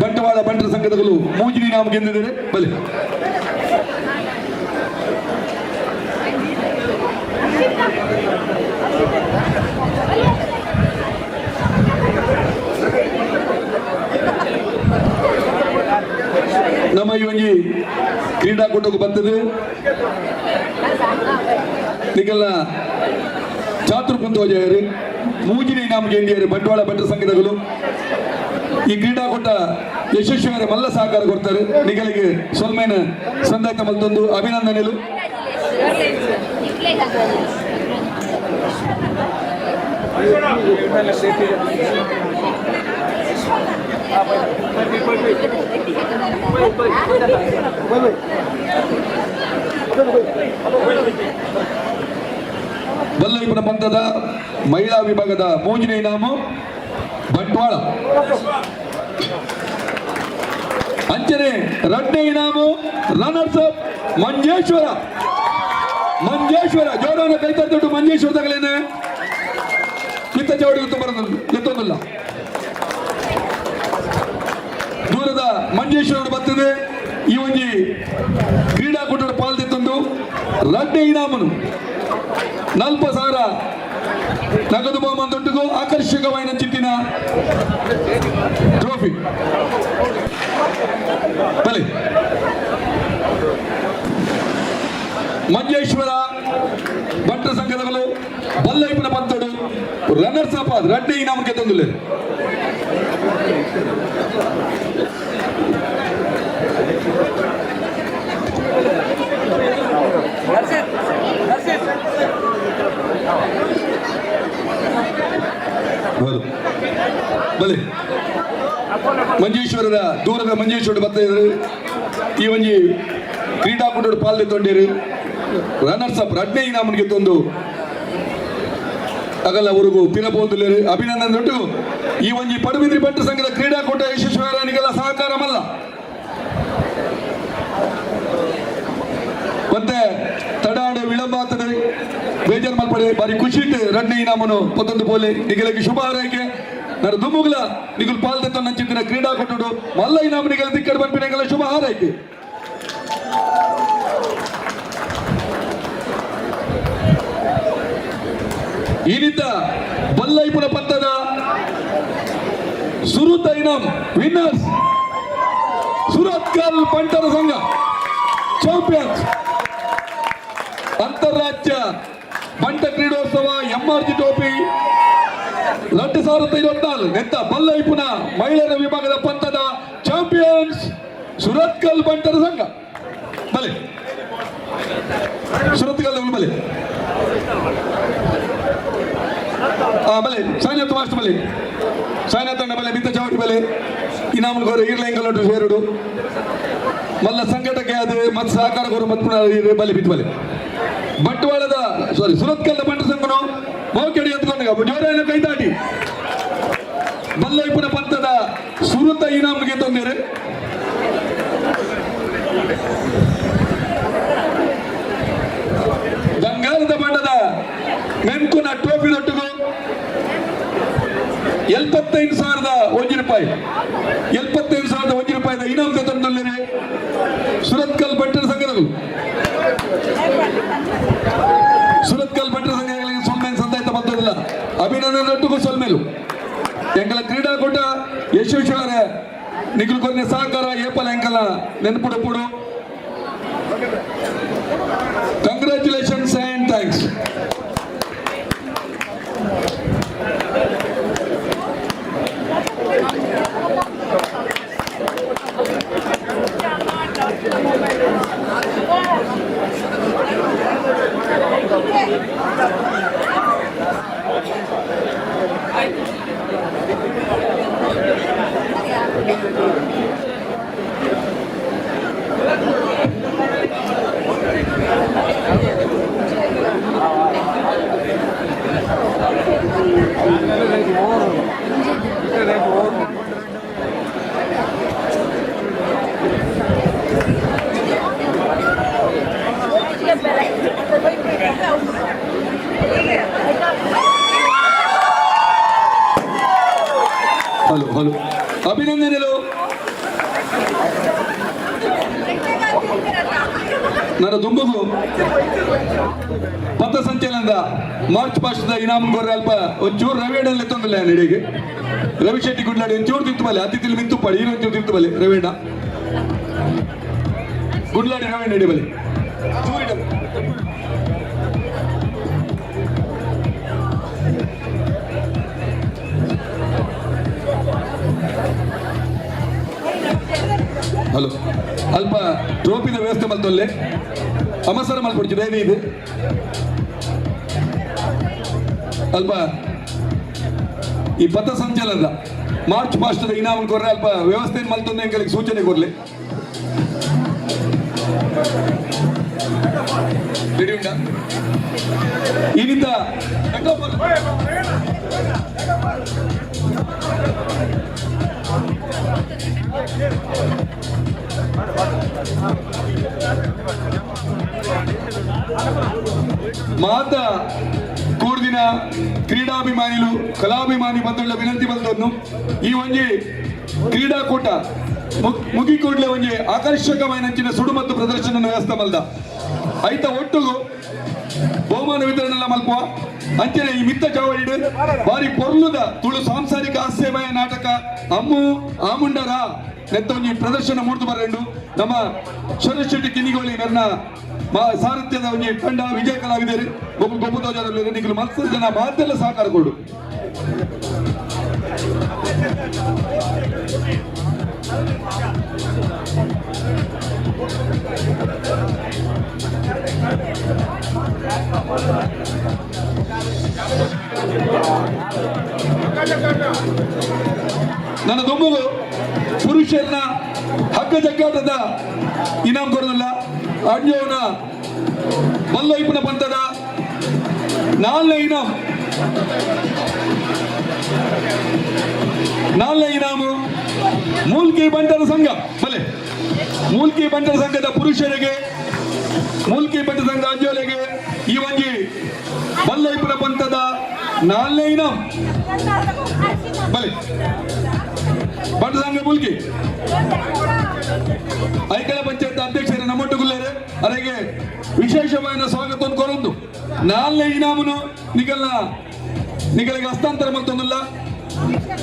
ಬಂಟ್ವಾಳ ಬಂಟರ ಸಂಘದಗಳು ಮೂಜಿನ ಇನಾಮ್ ಗೆದ್ದಿದ್ದಾರೆ ಬಲೆ ನಮ್ಮ ಈ ಒಂಜಿ ಕ್ರೀಡಾಕೂಟಕ್ಕೆ ಬರ್ತದೆ ನಿಗೆಲ್ಲ ಚಾತುರ್ಪಂಥ ಹೋಜಾಯರು ಮೂಜಿನ ಇನಾಮ್ ಗೆಂಡಿಯರು ಬಂಟ್ವಾಳ ಬಂಟರ ಸಂಘದಗಳು ಈ ಕ್ರೀಡಾಕೂಟ ಯಶಸ್ವಿಯಾಗಿ ಮಲ್ಲ ಸಹಕಾರ ಕೊಡ್ತಾರೆ ನಿಗಳಿಗೆ ಸೊಲ್ಮೇನ ಸಂದಾಯಿತ ಮಲ್ತೊಂದು ಅಭಿನಂದನೆಗಳು ಬಲ್ಲೈಪುರ ಪಂಥದ ಮಹಿಳಾ ವಿಭಾಗದ ಮೂಜಿನ ಇನಾಮು ಬಂಟ್ವಾಳ ಅಂಚನೆ ಎರಡನೇ ಇನಾಮು ರನ್ನರ್ಸ್ ಅಪ್ ಮಂಜೇಶ್ವರ ಜೋಡವನ್ನ ಕೈತಾ ದೊಡ್ಡ ಮಂಜೇಶ್ವರದಾಗಲೇನೆ ಕಿತ್ತ ಚೌಡಿ ಎತ್ತೊಂದಿಲ್ಲ ದೂರದ ಮಂಜೇಶ್ವರ ಬರ್ತದೆ ಈ ಒಂಜಿ ಕ್ರೀಡಾಕೂಟದ ಪಾಲ್ದೆತ್ತೊಂದು ಎರಡನೇ ಇನಾಮನು 40,000 ನಗದು ಬಹುಮಾನ ದೊಡ್ಡಗೂ ಆಕರ್ಷಕವಾದ ಚಿಟ್ಟಿನ ಟ್ರೋಫಿ ಬಲೆ ಮಂಜೇಶ್ವರ ಭಟ್ರ ಸಂಘದಗಳು ಬಲ್ಲೈಪುರ ಪಂತಡು ರನ್ನರ್ಸ್ ಅಪ್ ಎರಡನೇ ಇನಾಮಕ್ಕೆ ತಂದಿಲ್ಲ ಬಲೆ ಮಂಜೇಶ್ವರದ ದೂರದ ಮಂಜೇಶ್ವರ ಬರ್ತಾ ಇದ್ರು ಈ ಒಂಜಿ ಕ್ರೀಡಾಕೂಟದ ಪಾಲ್ದೆತ್ತೊಂಡೇರು ರನ್ನರ್ಸ್ ಅಪ್ ಎರಡನೇ ಇನಾಮನ್ಗೆ ತಂದು ಆಗಲ್ಲ ಅವರಿಗೂ ಪಿನಪೋಂದುಲೇರು ಅಭಿನಂದನೆ ದೊಡ್ಡ ಈ ಒಂಜಿ ಪಡುಬಿದ್ರಿ ಬಂಟ ಸಂಘದ ಕ್ರೀಡಾಕೂಟ ಯಶಸ್ವಿಯಾಗಲಿಗೆಲ್ಲ ಸಹಕಾರ ಮಲ್ಲ ಮತ್ತೆ ತಡಾಡೆ ವಿಳಂಬ ಆಗ್ತದೆ ಬೇಜಾರು ಮಲ್ಪಡೆ ಬಾರಿ ಖುಷಿ ಇಟ್ಟು ಎರಡನೇ ಇನಾಮನು ಪತ್ತೊಂದು ಪೋಲೆ ನಿಗಲಿಗೆ ಶುಭ ಹಾರೈಕೆ ನಾನು ದುಮ್ಮುಗ್ಲ ನಿಗುಲ್ ಪಾಲ್ದೆತ್ತ ನಂಚಿನ ಕ್ರೀಡಾಕೂಟಡು ಮಲ್ಲ ಇನಾಮನಿಗೆಲ್ಲ ದಿಕ್ಕಡ ಬಂಪಿನೆಗೆಲ್ಲ ಶುಭ ಹಾರೈಕೆ ಈ ರೀತ ಬಲ್ಲೈಪುರ ಪಂಥದ ಸುರುತ ಇನಾಮ್ ವಿನ್ನರ್ಸ್ ಸುರತ್ಕಲ್ ಬಂಟರ ಸಂಘ ಚಾಂಪಿಯನ್ಸ್ ಅಂತಾರಾಜ್ಯ ಬಂಟ ಕ್ರೀಡೋತ್ಸವ MRG ಟ್ರೋಫಿ 2024 ನೆತ್ತ ಬಲ್ಲೈಪುನ ಮಹಿಳೆಯರ ವಿಭಾಗದ ಪಂಥದ ಚಾಂಪಿಯನ್ಸ್ ಸುರತ್ಕಲ್ ಬಂಟರ ಸಂಘ ಬಲೆ ಸುರತ್ಕಲ್ ಬಲೆ ಬಲೆ ಸಾಯ್ನಾಥ್ ಮಾಸ್ಟರ್ ಬಲೆ ಸಾಯ್ನಾಥ್ ಅಣ್ಣ ಬಲೆ ಬಿತ್ತ ಚಾವಟಿ ಬಲೆ ಇನಾಮಲ್ ಗೋರೆ ಈರ್ಲೆಂಗಲ್ ಸೇರುಡು ಮಲ್ಲ ಸಂಘಟಕ್ಕೆ ಅದು ಮತ್ತೆ ಸಹಕಾರ ಗೋರು ಮತ್ತೆ ಬಲೆ ಬಿತ್ತು ಬಲೆ ಬಂಟ್ವಾಳದ ಸುರತ್ಕಲ್ ಬಂಟ ಸಂಘನು ಮೋಕೆಡಿ ಎತ್ಕೊಂಡ ಜೋರಾಯನ ಕೈದಾಟಿ ಬಲ್ಲೈಪುರ ಪಂಥದ ಸುರತ ಇನಾಮ್ಗೆ ತಂದಿರೆ ಬಂದುಳ್ಳರೆ ಸುರತ್ಕಲ್ ಬಂಟರ ಸಂಘದಗಳು ಸುರತ್ಕಲ್ ಬಂಟರ ಸಂಘಗಳಿಗೆ ಸೊಲ್ಮೇಲ್ ಸಂದಾಯಿತ ಬಂದಿಲ್ಲ ಅಭಿನಂದನೆ ಒಟ್ಟಿಗೂ ಸೊಲ್ಮೇಲು ಎಂಕಲ ಕ್ರೀಡಾಕೂಟ ಯಶಸ್ವಿಯವರ ನಿಖಿಲ್ ಕೊನೆ ಸಹಕಾರ ಏಪಲ ಎಂಕಲ ನೆನಪುಡು ಕಂಗ್ರ್ಯಾಚುಲೇಷನ್ಸ್ ಅಂಡ್ ಥ್ಯಾಂಕ್ಸ್. ಹಲೋ ಅಭಿನಂದನೆಗಳು. ನನ್ನ ದುಂಬಗು ಪಥಸಂಚಲನದ ಮಾರ್ಚ್ ಪಾಸ್ಟದ ಇನಾಮ್ ಗೋರೆ ಅಲ್ಪ ಒಂಚೂರು ರವೇಡಲ್ಲಿ ಎತ್ತೊಂದಿಲ್ಲ ನಡೆಗೆ ರವಿ ಶೆಟ್ಟಿ ಗುಡ್ಲಾಡಿ ಒಂಚೂರು ತಿರ್ತಬಲ್ಲೆ ಅತಿಥಿಲಿ ಮಿಂತು ಪಡಿ ಇನ್ನೊಂಚೂರು ತಿರ್ತಬಲ್ಲೆ ರವೇಡ ಗುಡ್ಲಾಡಿ ರವೇಣ ಹಿಡಿಬಲ್ಲೆ ಹಲೋ ಅಲ್ಪ ಟ್ರೋಫಿದ ವ್ಯವಸ್ಥೆ ಮಲ್ತೊಲ್ಲೆ ಅಮಸರ ಮಲ್ಪಡ್ಚಿದೆ ಇದು ಅಲ್ಪ ಈ ಪಥಸಂಚಲನದ ಮಾರ್ಚ್ ಪಾಸ್ಟದ ಇನಾಮನ್ ಕೊರ್ರೆ ಅಲ್ಪ ವ್ಯವಸ್ಥೆ ಮಲ್ತೊಂದು ಎಂಕಲಿಗೆ ಸೂಚನೆ ಕೊರ್ಲೆ ರೆಡಿ ಉಂಟಾ ಇನಿಂದ ಮಾತ ಕೂರ್ದಿನ ಕ್ರೀಡಾಭಿಮಾನಿಲು ಕಲಾಭಿಮಾನಿ ಬಂದುಳ್ಳ ವಿನಂತಿ ಬಂದನ್ನು ಈ ಒಂಜಿ ಕ್ರೀಡಾಕೂಟ ಮುಗಿಕೂಡ್ಲೆ ಒಂಜಿ ಆಕರ್ಷಕವಾಯಿನಂಚಿನ ಸುಡು ಮತ್ತು ಪ್ರದರ್ಶನ ವ್ಯವಸ್ಥೆ ಮಲ್ದ ಐತ ಒಟ್ಟುಗು ಬಹುಮಾನ ವಿತರಣೆ ಮಲ್ಪುವ ಅಂಚನೆ ಈ ಮಿತ್ತ ಚಾವಡಿಡು ಬಾರಿ ಪೊರ್ಲುದ ತುಳು ಸಾಂಸಾರಿಕ ಹಾಸ್ಯಮಯ ನಾಟಕ ಅಮ್ಮು ಆಮುಂಡರ ನೆತ್ತ ಒಂಜಿ ಪ್ರದರ್ಶನ ಮೂಡ್ದು ಬರಂಡು ನಮ್ಮ ಶರತ್ ಶೆಟ್ಟಿ ಕಿನಿಗೋಳಿ ನನ್ನ ಸಾರಥ್ಯದ ಒಂಜಿ ತಂಡ ವಿಜಯ ಕಲಾವಿದರು ಗೊಬ್ಬು ತೋಜಾರಲ್ಲಿ ನಿಖಿಲು ಮತ್ಸರ ಜನ ಮಾತೆಲ್ಲ ಸಹಕಾರ ಕೊಡು. ನನ್ನ ದೊಂಬಲು ಪುರುಷರನ್ನ ಹಗ್ಗ ಜಗ್ಗಾಟದ ಇನಾಮ್ ಕೊಡೋದಿಲ್ಲ ಅಡ್ಯೋನ ಮಲ್ಲೈಪನ ಪಂಥದ 4ನೇ ಇನಾಮ್ 4ನೇ ಇನಾಮು ಮೂಲ್ಕಿ ಬಂಟರ ಸಂಘ ಬಲೆ ಮೂಲ್ಕಿ ಬಂಟರ ಸಂಘದ ಪುರುಷರಿಗೆ ಮೂಲ್ಕಿ ಬಂಟರ ಸಂಘ ಅಂಜೋಲೆಗೆ ಈ ಒಂಜಿ ಮಲ್ಲೈಪನ ಪಂಥದ 4ನೇ ಇನಾಮ್ ಬಲೆ ಬಂಟರ ಸಂಘ ಮೂಲ್ಕಿ ಐಕಳ ಪಂಚಾಯತ್ ಅಧ್ಯಕ್ಷರ ನಮ್ಮೊಟ್ಟುಗುಲ್ಲೇರೆ ಅದಕ್ಕೆ ವಿಶೇಷವಾದ ಸ್ವಾಗತ ಕೋರೊಂದು 4ನೇ ಇನಾಮನು ನಿಗಲಿಗೆ ಹಸ್ತಾಂತರ ಮಾಡ್ತೊಂದಿಲ್ಲ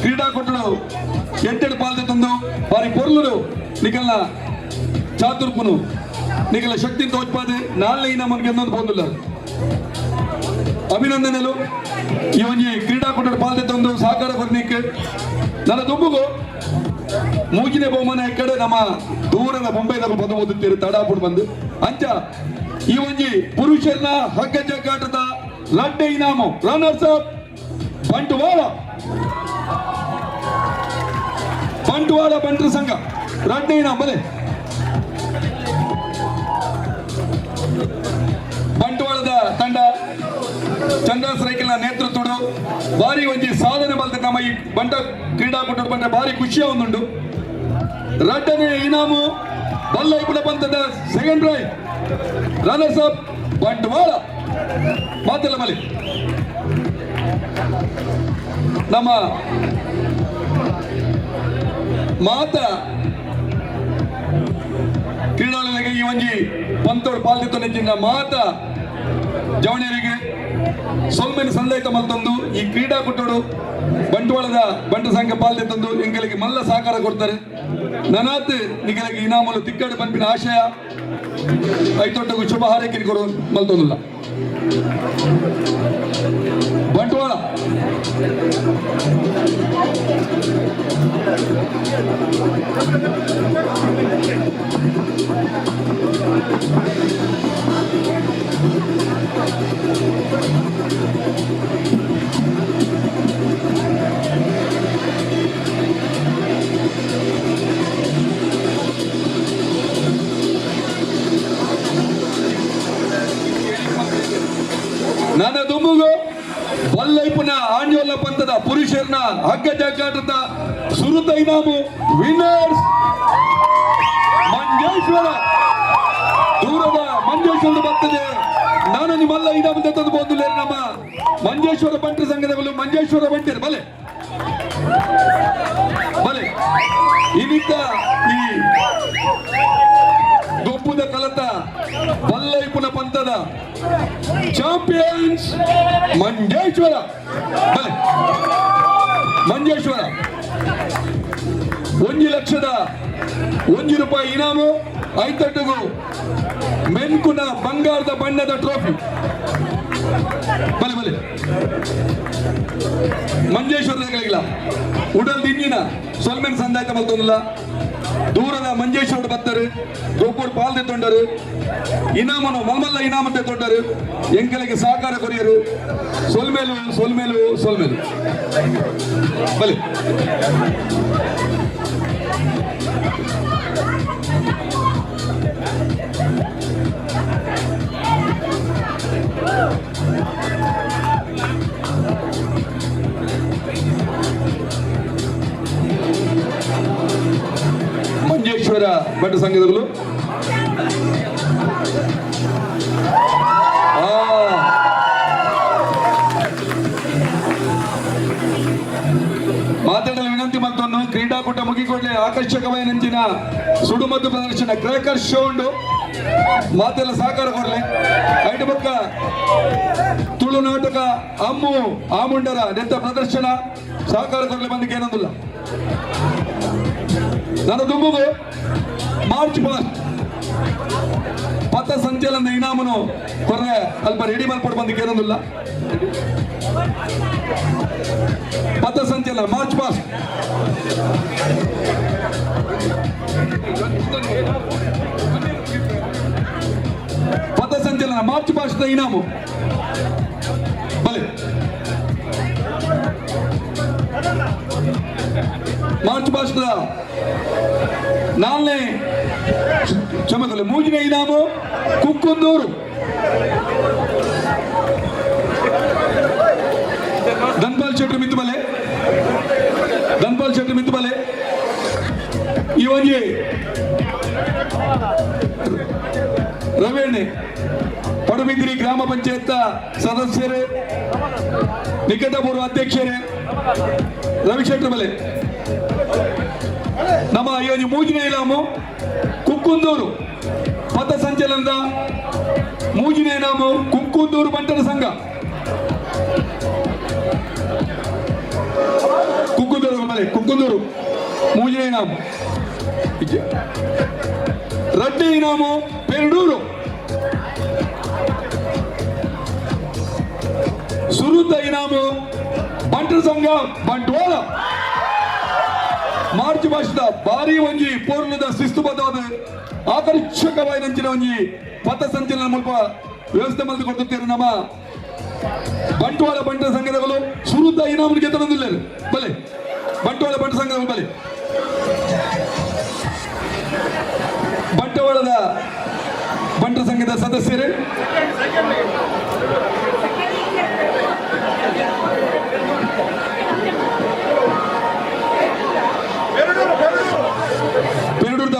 ಕ್ರೀಡಾಕೂಟಗಳು ಎಂಟೆಡು ಪಾಲ್ದೆ ತಂದು ಬಾರಿ ಪೊರ್ಲುಡು ನಿಗಲ್ನ ಚಾತುರ್ಪುನು ನಿಗಲ ಶಕ್ತಿ ತೋಚ್ಪಾದೆ 4ನೇ ಇನಾಮನ್ಗೆ ಎಂದೊಂದು ಬಂದಿಲ್ಲ ಅಭಿನಂದನೆಲು ಈ ಒಂಜಿ ಕ್ರೀಡಾಕೂಟ ಪಾಲ್ದೆ ತಂದು ಸಹಕಾರ ಕೊರ್ನಿಕ್ಕೆ ನನ್ನ ದುಂಬುಗು ಮೂಗಿನ ಬಹುಮಾನ ಈ ಕಡೆ ನಮ್ಮ ದೂರದ ಮುಂಬೈದಾಗ ಬಂದು ಓದುತ್ತೀರಿ ತಡಾಪುಡ್ ಬಂದು ಅಂಚ ಈ ಒಂಜಿ ಪುರುಷರನ್ನ ಹಗ್ಗ ಜಗ್ಗಾಟದ ಲಡ್ಡೆ ಇನಾಮು ರನ್ನರ್ಸ್ ಅಪ್ ಬಂಟ್ವಾಳ ಬಂಟರ ಸಂಘ ಲಡ್ಡೆ ಇನಾಮ್ ಬಲೆ ಬಂಟ್ವಾಳದ ತಂಡ ಚಂದ್ರ ಸೈಕಲ್ನ ನೇತೃತ್ವಡು ಬಾರಿ ಒಂಜಿ ಸಾಧನೆ ಬಲ್ತ ನಮ್ಮ ಈ ಬಂಟ ಕ್ರೀಡಾಕೂಟ ಬಂದ್ರೆ ಬಾರಿ ಖುಷಿಯ ಒಂದುಂಡು. ರಡ್ಡನೇ ಇನಾಮು ಬಲ್ಲೈಪುಳ ಪಂಥದ second prize runners up Bantwal ಮಾತೆಲ್ಲ ಬಲಿ ನಮ್ಮ ಮಾತ ಒಂಜಿ ಪಂತೋಡು ಪಾಲ್ದಿತ್ತು ನೆಚ್ಚಿನ ಮಾತ ಜವಣಿಯರಿಗೆ ಸೊಲ್ಮೆನ್ ಸಂದಾಯಿತ ಮಲ್ತೊಂದು ಈ ಕ್ರೀಡಾಕೂಟಡು ಬಂಟ್ವಾಳದ ಬಂಟ ಸಂಘ ಪಾಲ್ದಿತ್ತಂದು ಎಂಗಳಿಗೆ ಮಲ್ಲ ಸಹಕಾರ ಕೊಡ್ತಾರೆ ನನಾತ್ ನಿಗಳಿಗೆ ಇನಾಮಲು ತಿಕ್ಕಡು ಪಂಪಿನ ಆಶಯ ಐತೊಟ್ಟಗೂ ಶುಭ ಹಾರೈಕೆ ಕೊಡು ಮಲ್ತೊಂದಿಲ್ಲ ಬಂಟ್ವಾಳ ನನ್ನ ದುಂಬುಗು ಬಲ್ಲೈಪುನ ಆಂಜೋಲ ಪಂಥದ ಪುರುಷರನ ಹಗ್ಗ ಜಗ್ಗಾಟದ ಸುರುತ ಇನಾಮು ವಿನ್ನರ್ಸ್ ಮಂಜೇಶ್ವರ ದೂರದ ಮಂಜೇಶ್ವರ ಬರ್ತದೆ. ನಾನು ನಿಮ್ಮಲ್ಲ ಇನಾಮು ತಂದು ಬೋದಿಲ್ಲ ನಮ್ಮ ಮಂಜೇಶ್ವರ ಬಂಟರ ಸಂಘದ ಮಂಜೇಶ್ವರ ಬಂಟರು ಬಲೆ ಬಲೆ ಇನ್ನಿತ್ತ ಈ ಗೊಬ್ಬುದ ಕಲತ ಬಲ್ಲೈಪುನ ಪಂಥದ ಚಾಂಪಿಯನ್ಸ್ ಮಂಜೇಶ್ವರ ಬಲೆ ಮಂಜೇಶ್ವರ 1,00,000 ರೂಪಾಯಿ ಇನಾಮು ಐತಟ್ಟುಗು ಮೆನ್ಕುನ ಬಂಗಾರದ ಬಣ್ಣದ ಟ್ರೋಫಿ ಬಲೆ ಬಲೆ ಮಂಜೇಶ್ವರಗಳಿಲ್ಲ ಉಡಲ್ ದಿಂಜಿನ ಸೊಲ್ಮೆನ್ ಸಂದಾಯತ ಮಲ್ತೊಂದಿಲ್ಲ ದೂರದ ಮಂಜೇಶ್ವರ ಬತ್ತರು ಗೋಪೂರ್ ಪಾಲ್ದೆ ತೊಂಡರು ಇನಾಮನು ಮಲ್ಮಲ್ಲ ಇನಾಮತೆ ತೊಂಡರು ಎಂಕಲಿಗೆ ಸಹಕಾರ ಕೊರಿಯರು ಸೊಲ್ಮೇಲು ಸೊಲ್ಮೇಲು ಸೊಲ್ಮೇಲು ಬಲೆ ಮಂಜೇಶ್ವರ ಭಟ್ಟ ಸಂಘದಗಳು ಮಾತಾಡಲು ವಿನಂತಿ ಮತ್ತೊಂದು ಕ್ರೀಡಾಕೂಟ ಮುಗಿಕೊಳ್ಳೆ ಆಕರ್ಷಕವಾಗಿ ನೆಂಚಿನ ಸುಡುಮದ್ದು ಪ್ರದರ್ಶನ ಕ್ರ್ಯಾಕರ್ ಶೋ ಉಂಡು ಮಾತೆಲ್ಲ ಸಹಕಾರ ಕೊಡಲೆ ಐದು ಪಕ್ಕ ತುಳು ನಾಟಕ ಅಮ್ಮು ಆಮುಂಡರ ನೆತ್ತ ಪ್ರದರ್ಶನ ಸಹಕಾರ ಕೊಡಲೆ ಬಂದಿಗೆ ಏನಂದಿಲ್ಲ. ನನ್ನ ದುಂಬುಗು ಮಾರ್ಚ್ ಪಾಸ್ಟ್ ಪಥ ಸಂಚಲನ ಇನಾಮನು ಕೊರ್ರೆ ಅಲ್ಪ ರೆಡಿ ಮಾಡ್ಕೊಂಡು ಬಂದಿಗೆ ಏನಂದಿಲ್ಲ. ಪಥ ಸಂಚಲನ ಮಾರ್ಚ್ ಪಾಸ್ಟ್ ಪಥ ಸಂಚಲನ ಮಾರ್ಚ್ ಪಾಸ್ಟ್ ಇನಾಮು ಬಲೆ ಮಾರ್ಚ್ ಪಾಸ್ಟ್ 4ನೇ ಕ್ಷಮತಲೆ 3ನೇ ಇನಾಮು ಕುಕ್ಕುಂದೂರು ಧನ್ಪಾಲ್ ಶೆಟ್ಟಿ ಮಿತ್ತುಬಲೆ ಧನ್ಪಾಲ್ ಶೆಟ್ಟಿ ಮಿತ್ತುಬಲೆ ಈ ಒಂಜಿ ರವೇಣೆ ಪಡುಬಿದ್ರಿ ಗ್ರಾಮ ಪಂಚಾಯತ್ ಸದಸ್ಯರೇ ನಿಕಟಪೂರ್ವ ಅಧ್ಯಕ್ಷರೇ ರವಿಶೆಟ್ಟಿ ಬಲೆ ನಮ್ಮ ಈ ಒಂದು 3ನೇ ಇನಾಮು ಕುಕ್ಕುಂದೂರು ಪಥ ಸಂಚಲನದ 3ನೇ ಇನಾಮು ಕುಕ್ಕುಂದೂರು ಬಂಟರ ಸಂಘ ಕುಕ್ಕುಂದೂರು ಬಲೆ ಕುಕ್ಕುಂದೂರು 3ನೇ ಇನಾಮು ರಡ್ಡಿ ಇನಾಮು ಪೆರಡೂರು ಸುರುತ ಇನಾಮು ಬಂಟರ ಸಂಘ ಬಂಟ್ವಾಳ ಮಾರ್ಚ್ ಮಾಸದ ಭಾರಿ ಒಂಜಿ ಪೂರ್ಣದ ಶಿಸ್ತುಬದ್ಧವಾದ ಆಕರ್ಷಕವಾಗಿ ನಂಚಿನ ಒಂಜಿ ಪಥ ಸಂಚಲನ ಮೂಲಕ ವ್ಯವಸ್ಥೆ ಮಾಡಿ ಕೊಡುತ್ತಾರೆ ನಮ್ಮ ಬಂಟ್ವಾಳ ಬಂಟರ ಸಂಘದಗಳು ಸುರುತ ಇನಾಮನಿಗೆ ತಂದಿಲ್ಲ ಬಲೆ ಬಂಟ್ವಾಳ ಬಂಟ ಸಂಘದ ಬಲೆ ಬಂಟ್ವಾಳದ ಬಂಟರ ಸಂಘದ ಸದಸ್ಯರೇ ಪೆರಡೂರು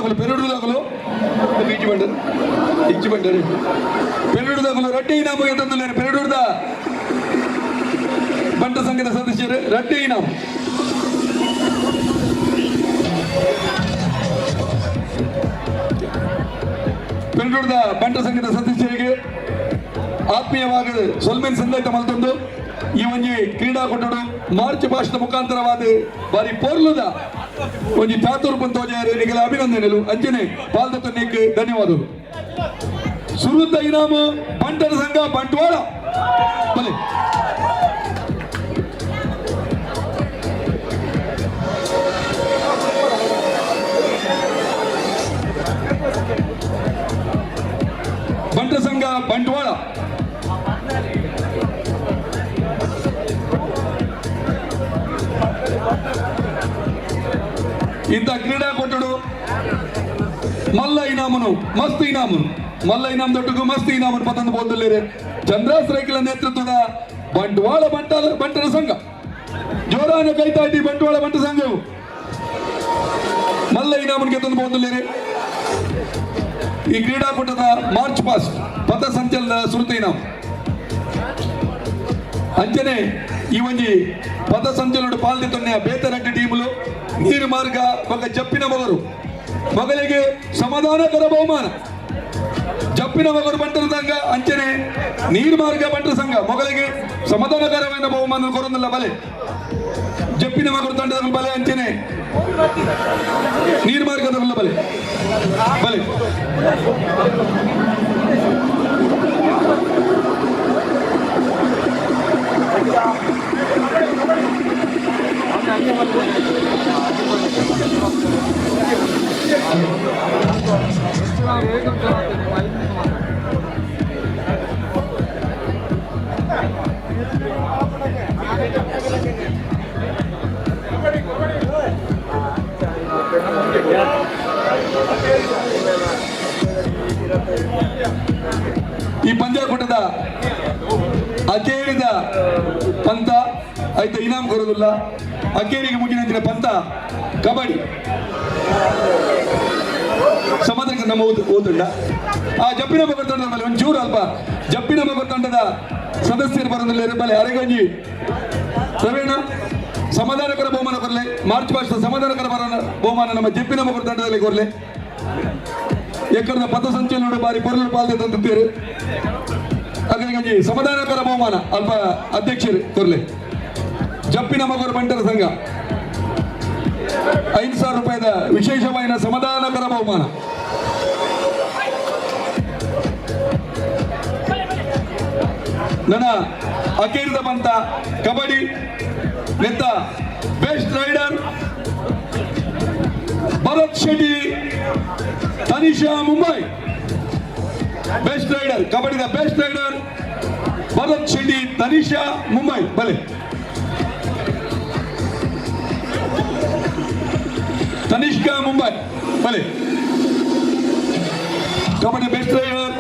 ಇಚ್ಚಿ ಬಂಡರು ಪೆರಡೂರು ರಡ್ಡಿ ಇನಾಮಿಗೆ ತಂದಿಲ್ಲ ಪೆರಡೂರದ ಬಂಟ ಸಂಘದ ಸದಸ್ಯರು ರಡ್ಡಿ ಇನಾಮ್ ಬೆಂಗಳೂರಿನ ಬಂಟ ಸಂಘದ ಸದಸ್ಯರಿಗೆ ಆತ್ಮೀಯವಾದ ಸೊಲ್ಮೇನ್ ಸಂದೇಶ ಮಲ್ತೊಂದು ಈ ಒಂಜಿ ಕ್ರೀಡಾಕೂಟಡು ಮಾರ್ಚ್ ಪಾಸ್ಟ್ ಮುಖಾಂತರವಾದ ಬಾರಿ ಪೋರ್ಲುದ ಒಂಜಿ ಚಾತುರ್ ಬಂತೋಜಾರೆ ನಿಗಲ ಅಭಿನಂದನೆಗಳು ಅಂಚನೆ ಪಾಲ್ದೊತ್ತನಿಗೆ ಧನ್ಯವಾದಗಳು. ಸುರುತ್ತ ಇನಾಮು ಬಂಟರ ಸಂಘ ಬಂಟ್ವಾಳ ಬಲೆ ಬಂಟರ ಸಂಘ ಬಂಟ್ವಾಳ ಇಂಥ ಕ್ರೀಡಾಕೂಟಡು ಮಲ್ಲ ಇನಾಮನು ಮಸ್ತ್ ಇನಾಮನು ಮಲ್ಲ ಇನಾಮ್ ದೊಡ್ಡಗೂ ಮಸ್ತ್ ಇನಾಮನು ಪತಂದು ಬೋದಲ್ಲಿರೆ ಚಂದ್ರಾಸ್ ರೈಕಲ ನೇತೃತ್ವದ ಬಂಟ್ವಾಳ ಬಂಟರ ಸಂಘ ಜೋರಾನ ಕೈತಾಟಿ ಬಂಟ್ವಾಳ ಬಂಟ ಸಂಘವು ಮಲ್ಲ ಇನಾಮನ್ಗೆ ತಂದು ಬೋದಲ್ಲಿರೆ ಈ ಕ್ರೀಡಾಕೂಟದ ಮಾರ್ಚ್ ಪಾಸ್ಟ್ ಪಥ ಸಂಚಲನ ಸುರುತ ಇನಾಮ್ ಅಂಚನೆ ಈ ಒಂಜಿ ಪಥ ಸಂಚಲನ ಪಾಲ್ದಿತ್ತೊನ್ನೆ ಬೇತರಡ್ಡಿ ಟೀಮುಲು ನೀರು ಮಾರ್ಗ ಮಗ ಜಪ್ಪಿನ ಮಗರು ಮಗಳಿಗೆ ಸಮಾಧಾನಕರ ಬಹುಮಾನ ಜಪ್ಪಿನ ಮಗರು ಬಂಟರ ಸಂಘ ಅಂಚನೆ ನೀರು ಮಾರ್ಗ ಬಂಟರ ಸಂಘ ಮಗಳಿಗೆ ಸಮಾಧಾನಕರವಾದ ಬಹುಮಾನ ಕೊರೊಂದಿಲ್ಲ ಬಲೆ ಜಪ್ಪಿನ ಮಗರು ತಂಡದ ಬಲೆ ಅಂಚನೆ ನೀರು ಮಾರ್ಗದ ಬಲೆ ಬಲೆ ಈ ಪಂದ್ಯಾಕೂಟದ ಅಕೇರಿದ ಪಂತ ಆಯ್ತು ಇನಾಮ್ ಕೊಡೋದಿಲ್ಲ. ಅಕೇರಿಗೆ ಮುಗಿನ ಪಂತ ಕಬಡ್ಡಿ ಸಮಾಧಾನ ನಮ್ಮ ಓದುಂಡ ಆ ಜಪ್ಪಿನ ಮಗರ ತಂಡದ ಮೇಲೆ ಒಂಚೂರು ಅಲ್ಪ ಜಪ್ಪಿನ ಮಗರ ತಂಡದ ಸದಸ್ಯರು ಬರೋದಿಲ್ಲ ಬಲೆ ಅರೆಗಂಜಿ ರವೀಣ ಸಮಾಧಾನಕರ ಬಹುಮಾನ ಕೊರಲೆ ಮಾರ್ಚ್ ಪಾಸ್ಟ್ ಸಮಾಧಾನಕರ ಬಹುಮಾನ ನಮ್ಮ ಜಪ್ಪಿನ ಮಗರ ತಂಡದಲ್ಲಿ ಕೊರಲೆ ಎಕರದ ಪಥ ಸಂಚಲನ ಬಾರಿ ಪೊರಲು ಪಾಲ್ದೆ ತಂದಿದ್ದೇರು ಹಾಗಾಗಿ ಸಮಾಧಾನಕರ ಬಹುಮಾನ ಅಲ್ಪ ಅಧ್ಯಕ್ಷರು ಕೊರಲೆ ಜಪ್ಪಿನ ಮಗರು ಬಂಟರ ಸಂಘ 5,000 ರೂಪಾಯಿದ ವಿಶೇಷವಾದ ಸಮಾಧಾನಕರ ಬಹುಮಾನ. ನನ್ನ ಅಕೇರಿದ ಬಂತ ಕಬಡ್ಡಿ ನೆತ್ತ best rider Bharat Shetty Tanisha Mumbai. Best rider ಕಬಡ್ಡಿದ ಬೆಸ್ಟ್ ರೈಡರ್ ಭರತ್ ಶೆಟ್ಟಿ ತನಿಷಾ ಮುಂಬೈ ಬಲೆ ತನಿಷ್ಕಾ ಮುಂಬೈ ಬಲೆ ಕಬಡ್ಡಿ ಬೆಸ್ಟ್ ರೈಡರ್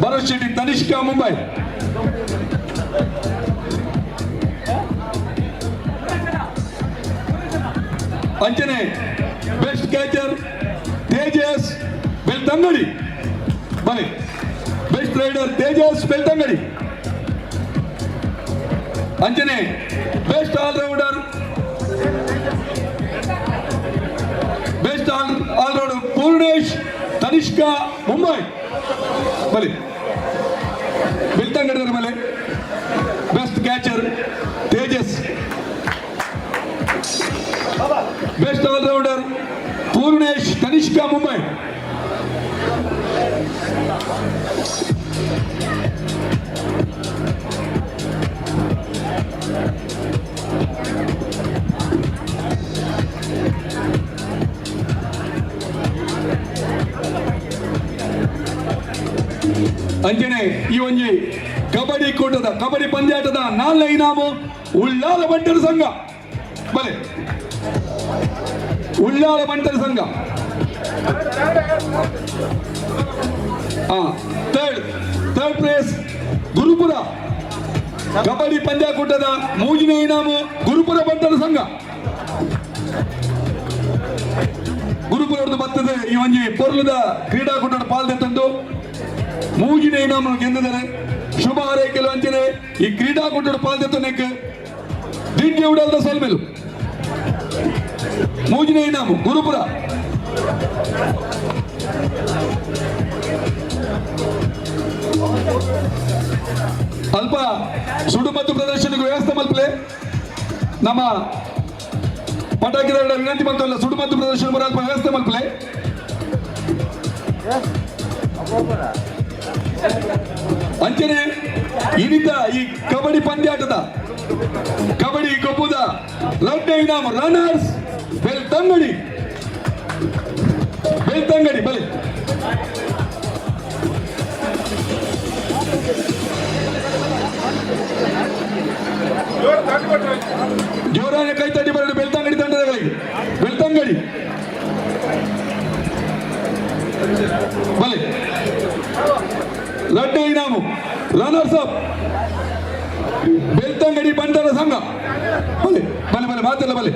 ಭರತ್ ಶೆಟ್ಟಿ ತನಿಷ್ಕಾ ಮುಂಬೈ. ಅಂಚನೆ ಬೆಸ್ಟ್ ಕ್ಯಾಚರ್ ತೇಜಸ್ ಬೆಳ್ತಂಗಡಿ ಬಲೆ ಬೆಸ್ಟ್ ರೈಡರ್ ತೇಜಸ್ ಬೆಳ್ತಂಗಡಿ. ಅಂಚನೆ ಬೆಸ್ಟ್ ಆಲ್ರೌಂಡರ್ ಪೂರ್ಣೇಶ್ ತನಿಷ್ಕಾ ಮುಂಬೈ ಬಲೆ ಬೆಳ್ತಂಗಡಿ ಬಲೆ best catcher Tejas best all rounder Purnesh Tanishka Mumbai. ಅಂಜನೆ ಈ ಒಂಜಿ ಕಬಡ್ಡಿ ಕೂಟದ ಕಬಡ್ಡಿ ಪಂದ್ಯಾಟದ 4ನೇ ಇನಾಮು ಉಳ್ಳಾಲ ಬಂಟರ ಸಂಘ ಬಲೆ ಉಳ್ಳಾಲ ಬಂಟರ ಸಂಘ. ಥರ್ಡ್ ಪ್ಲೇಸ್ ಗುರುಪುರ ಕಬಡ್ಡಿ ಪಂದ್ಯಾಕೂಟದ 3ನೇ ಇನಾಮು ಗುರುಪುರ ಬಂಟರ ಸಂಘ. ಗುರುಪುರದ ಬರ್ತದೆ ಈ ಒಂಜಿ ಪೊರ್ಲದ ಕ್ರೀಡಾಕೂಟದ ಪಾಲ್ದೆ ತಂದು 3ನೇ ಇನಾಮ ಗೆದ್ದಿದ್ದಾರೆ. ಶುಭ ಹಾರೈಕೆಲು ಅಂಚನೆ ಈ ಕ್ರೀಡಾಕೂಟದ ಪಾಲ್ದೆ ತಂದಕ್ಕೆ ದಿಗ್ಗೆ ಉಡಲ್ದ ಸೊಲ್ಮೆಲು 3ನೇ ಇನಾಮು ಗುರುಪುರ. ನಮ್ಮ ಪಟಾಕಿದಾರರ ವಿನಂತಿ ಬಂತಲ್ಲ ಸುಡುಮದ್ದು ಪ್ರದರ್ಶನ ಬರಲ್ಪ ವ್ಯವಸ್ಥೆ ಮಲ್ಪಲೆ ಅಂಚನೆ ಇನ್ನಿತ ಈ ಕಬಡ್ಡಿ ಪಂದ್ಯಾಟದ ಕಬಡ್ಡಿ ಕೊಪ್ಪುದ ರಡ್ಡೆ ಇನಾಮ ರನ್ನರ್ಸ್ ಬೆಳ್ತಂಗಡಿ ಬಲೆ ಜೋರಾನೆ ಕೈ ತಟ್ಟಿ ಬರಲಿ ಬೆಳ್ತಂಗಡಿ ತಂಡದಗಳಿಗೆ ಬೆಳ್ತಂಗಡಿ ಬಲೆ ರಡ್ಡೆ ಇನಾಮು ರನ್ನರ್ಸ್ ಅಪ್ ಬೆಳ್ತಂಗಡಿ ಬಂಟರ ಸಂಘ ಬಲೆ ಬಲೆ ಬಲೆ ಮಾತೆಲ್ಲ ಬಲೆ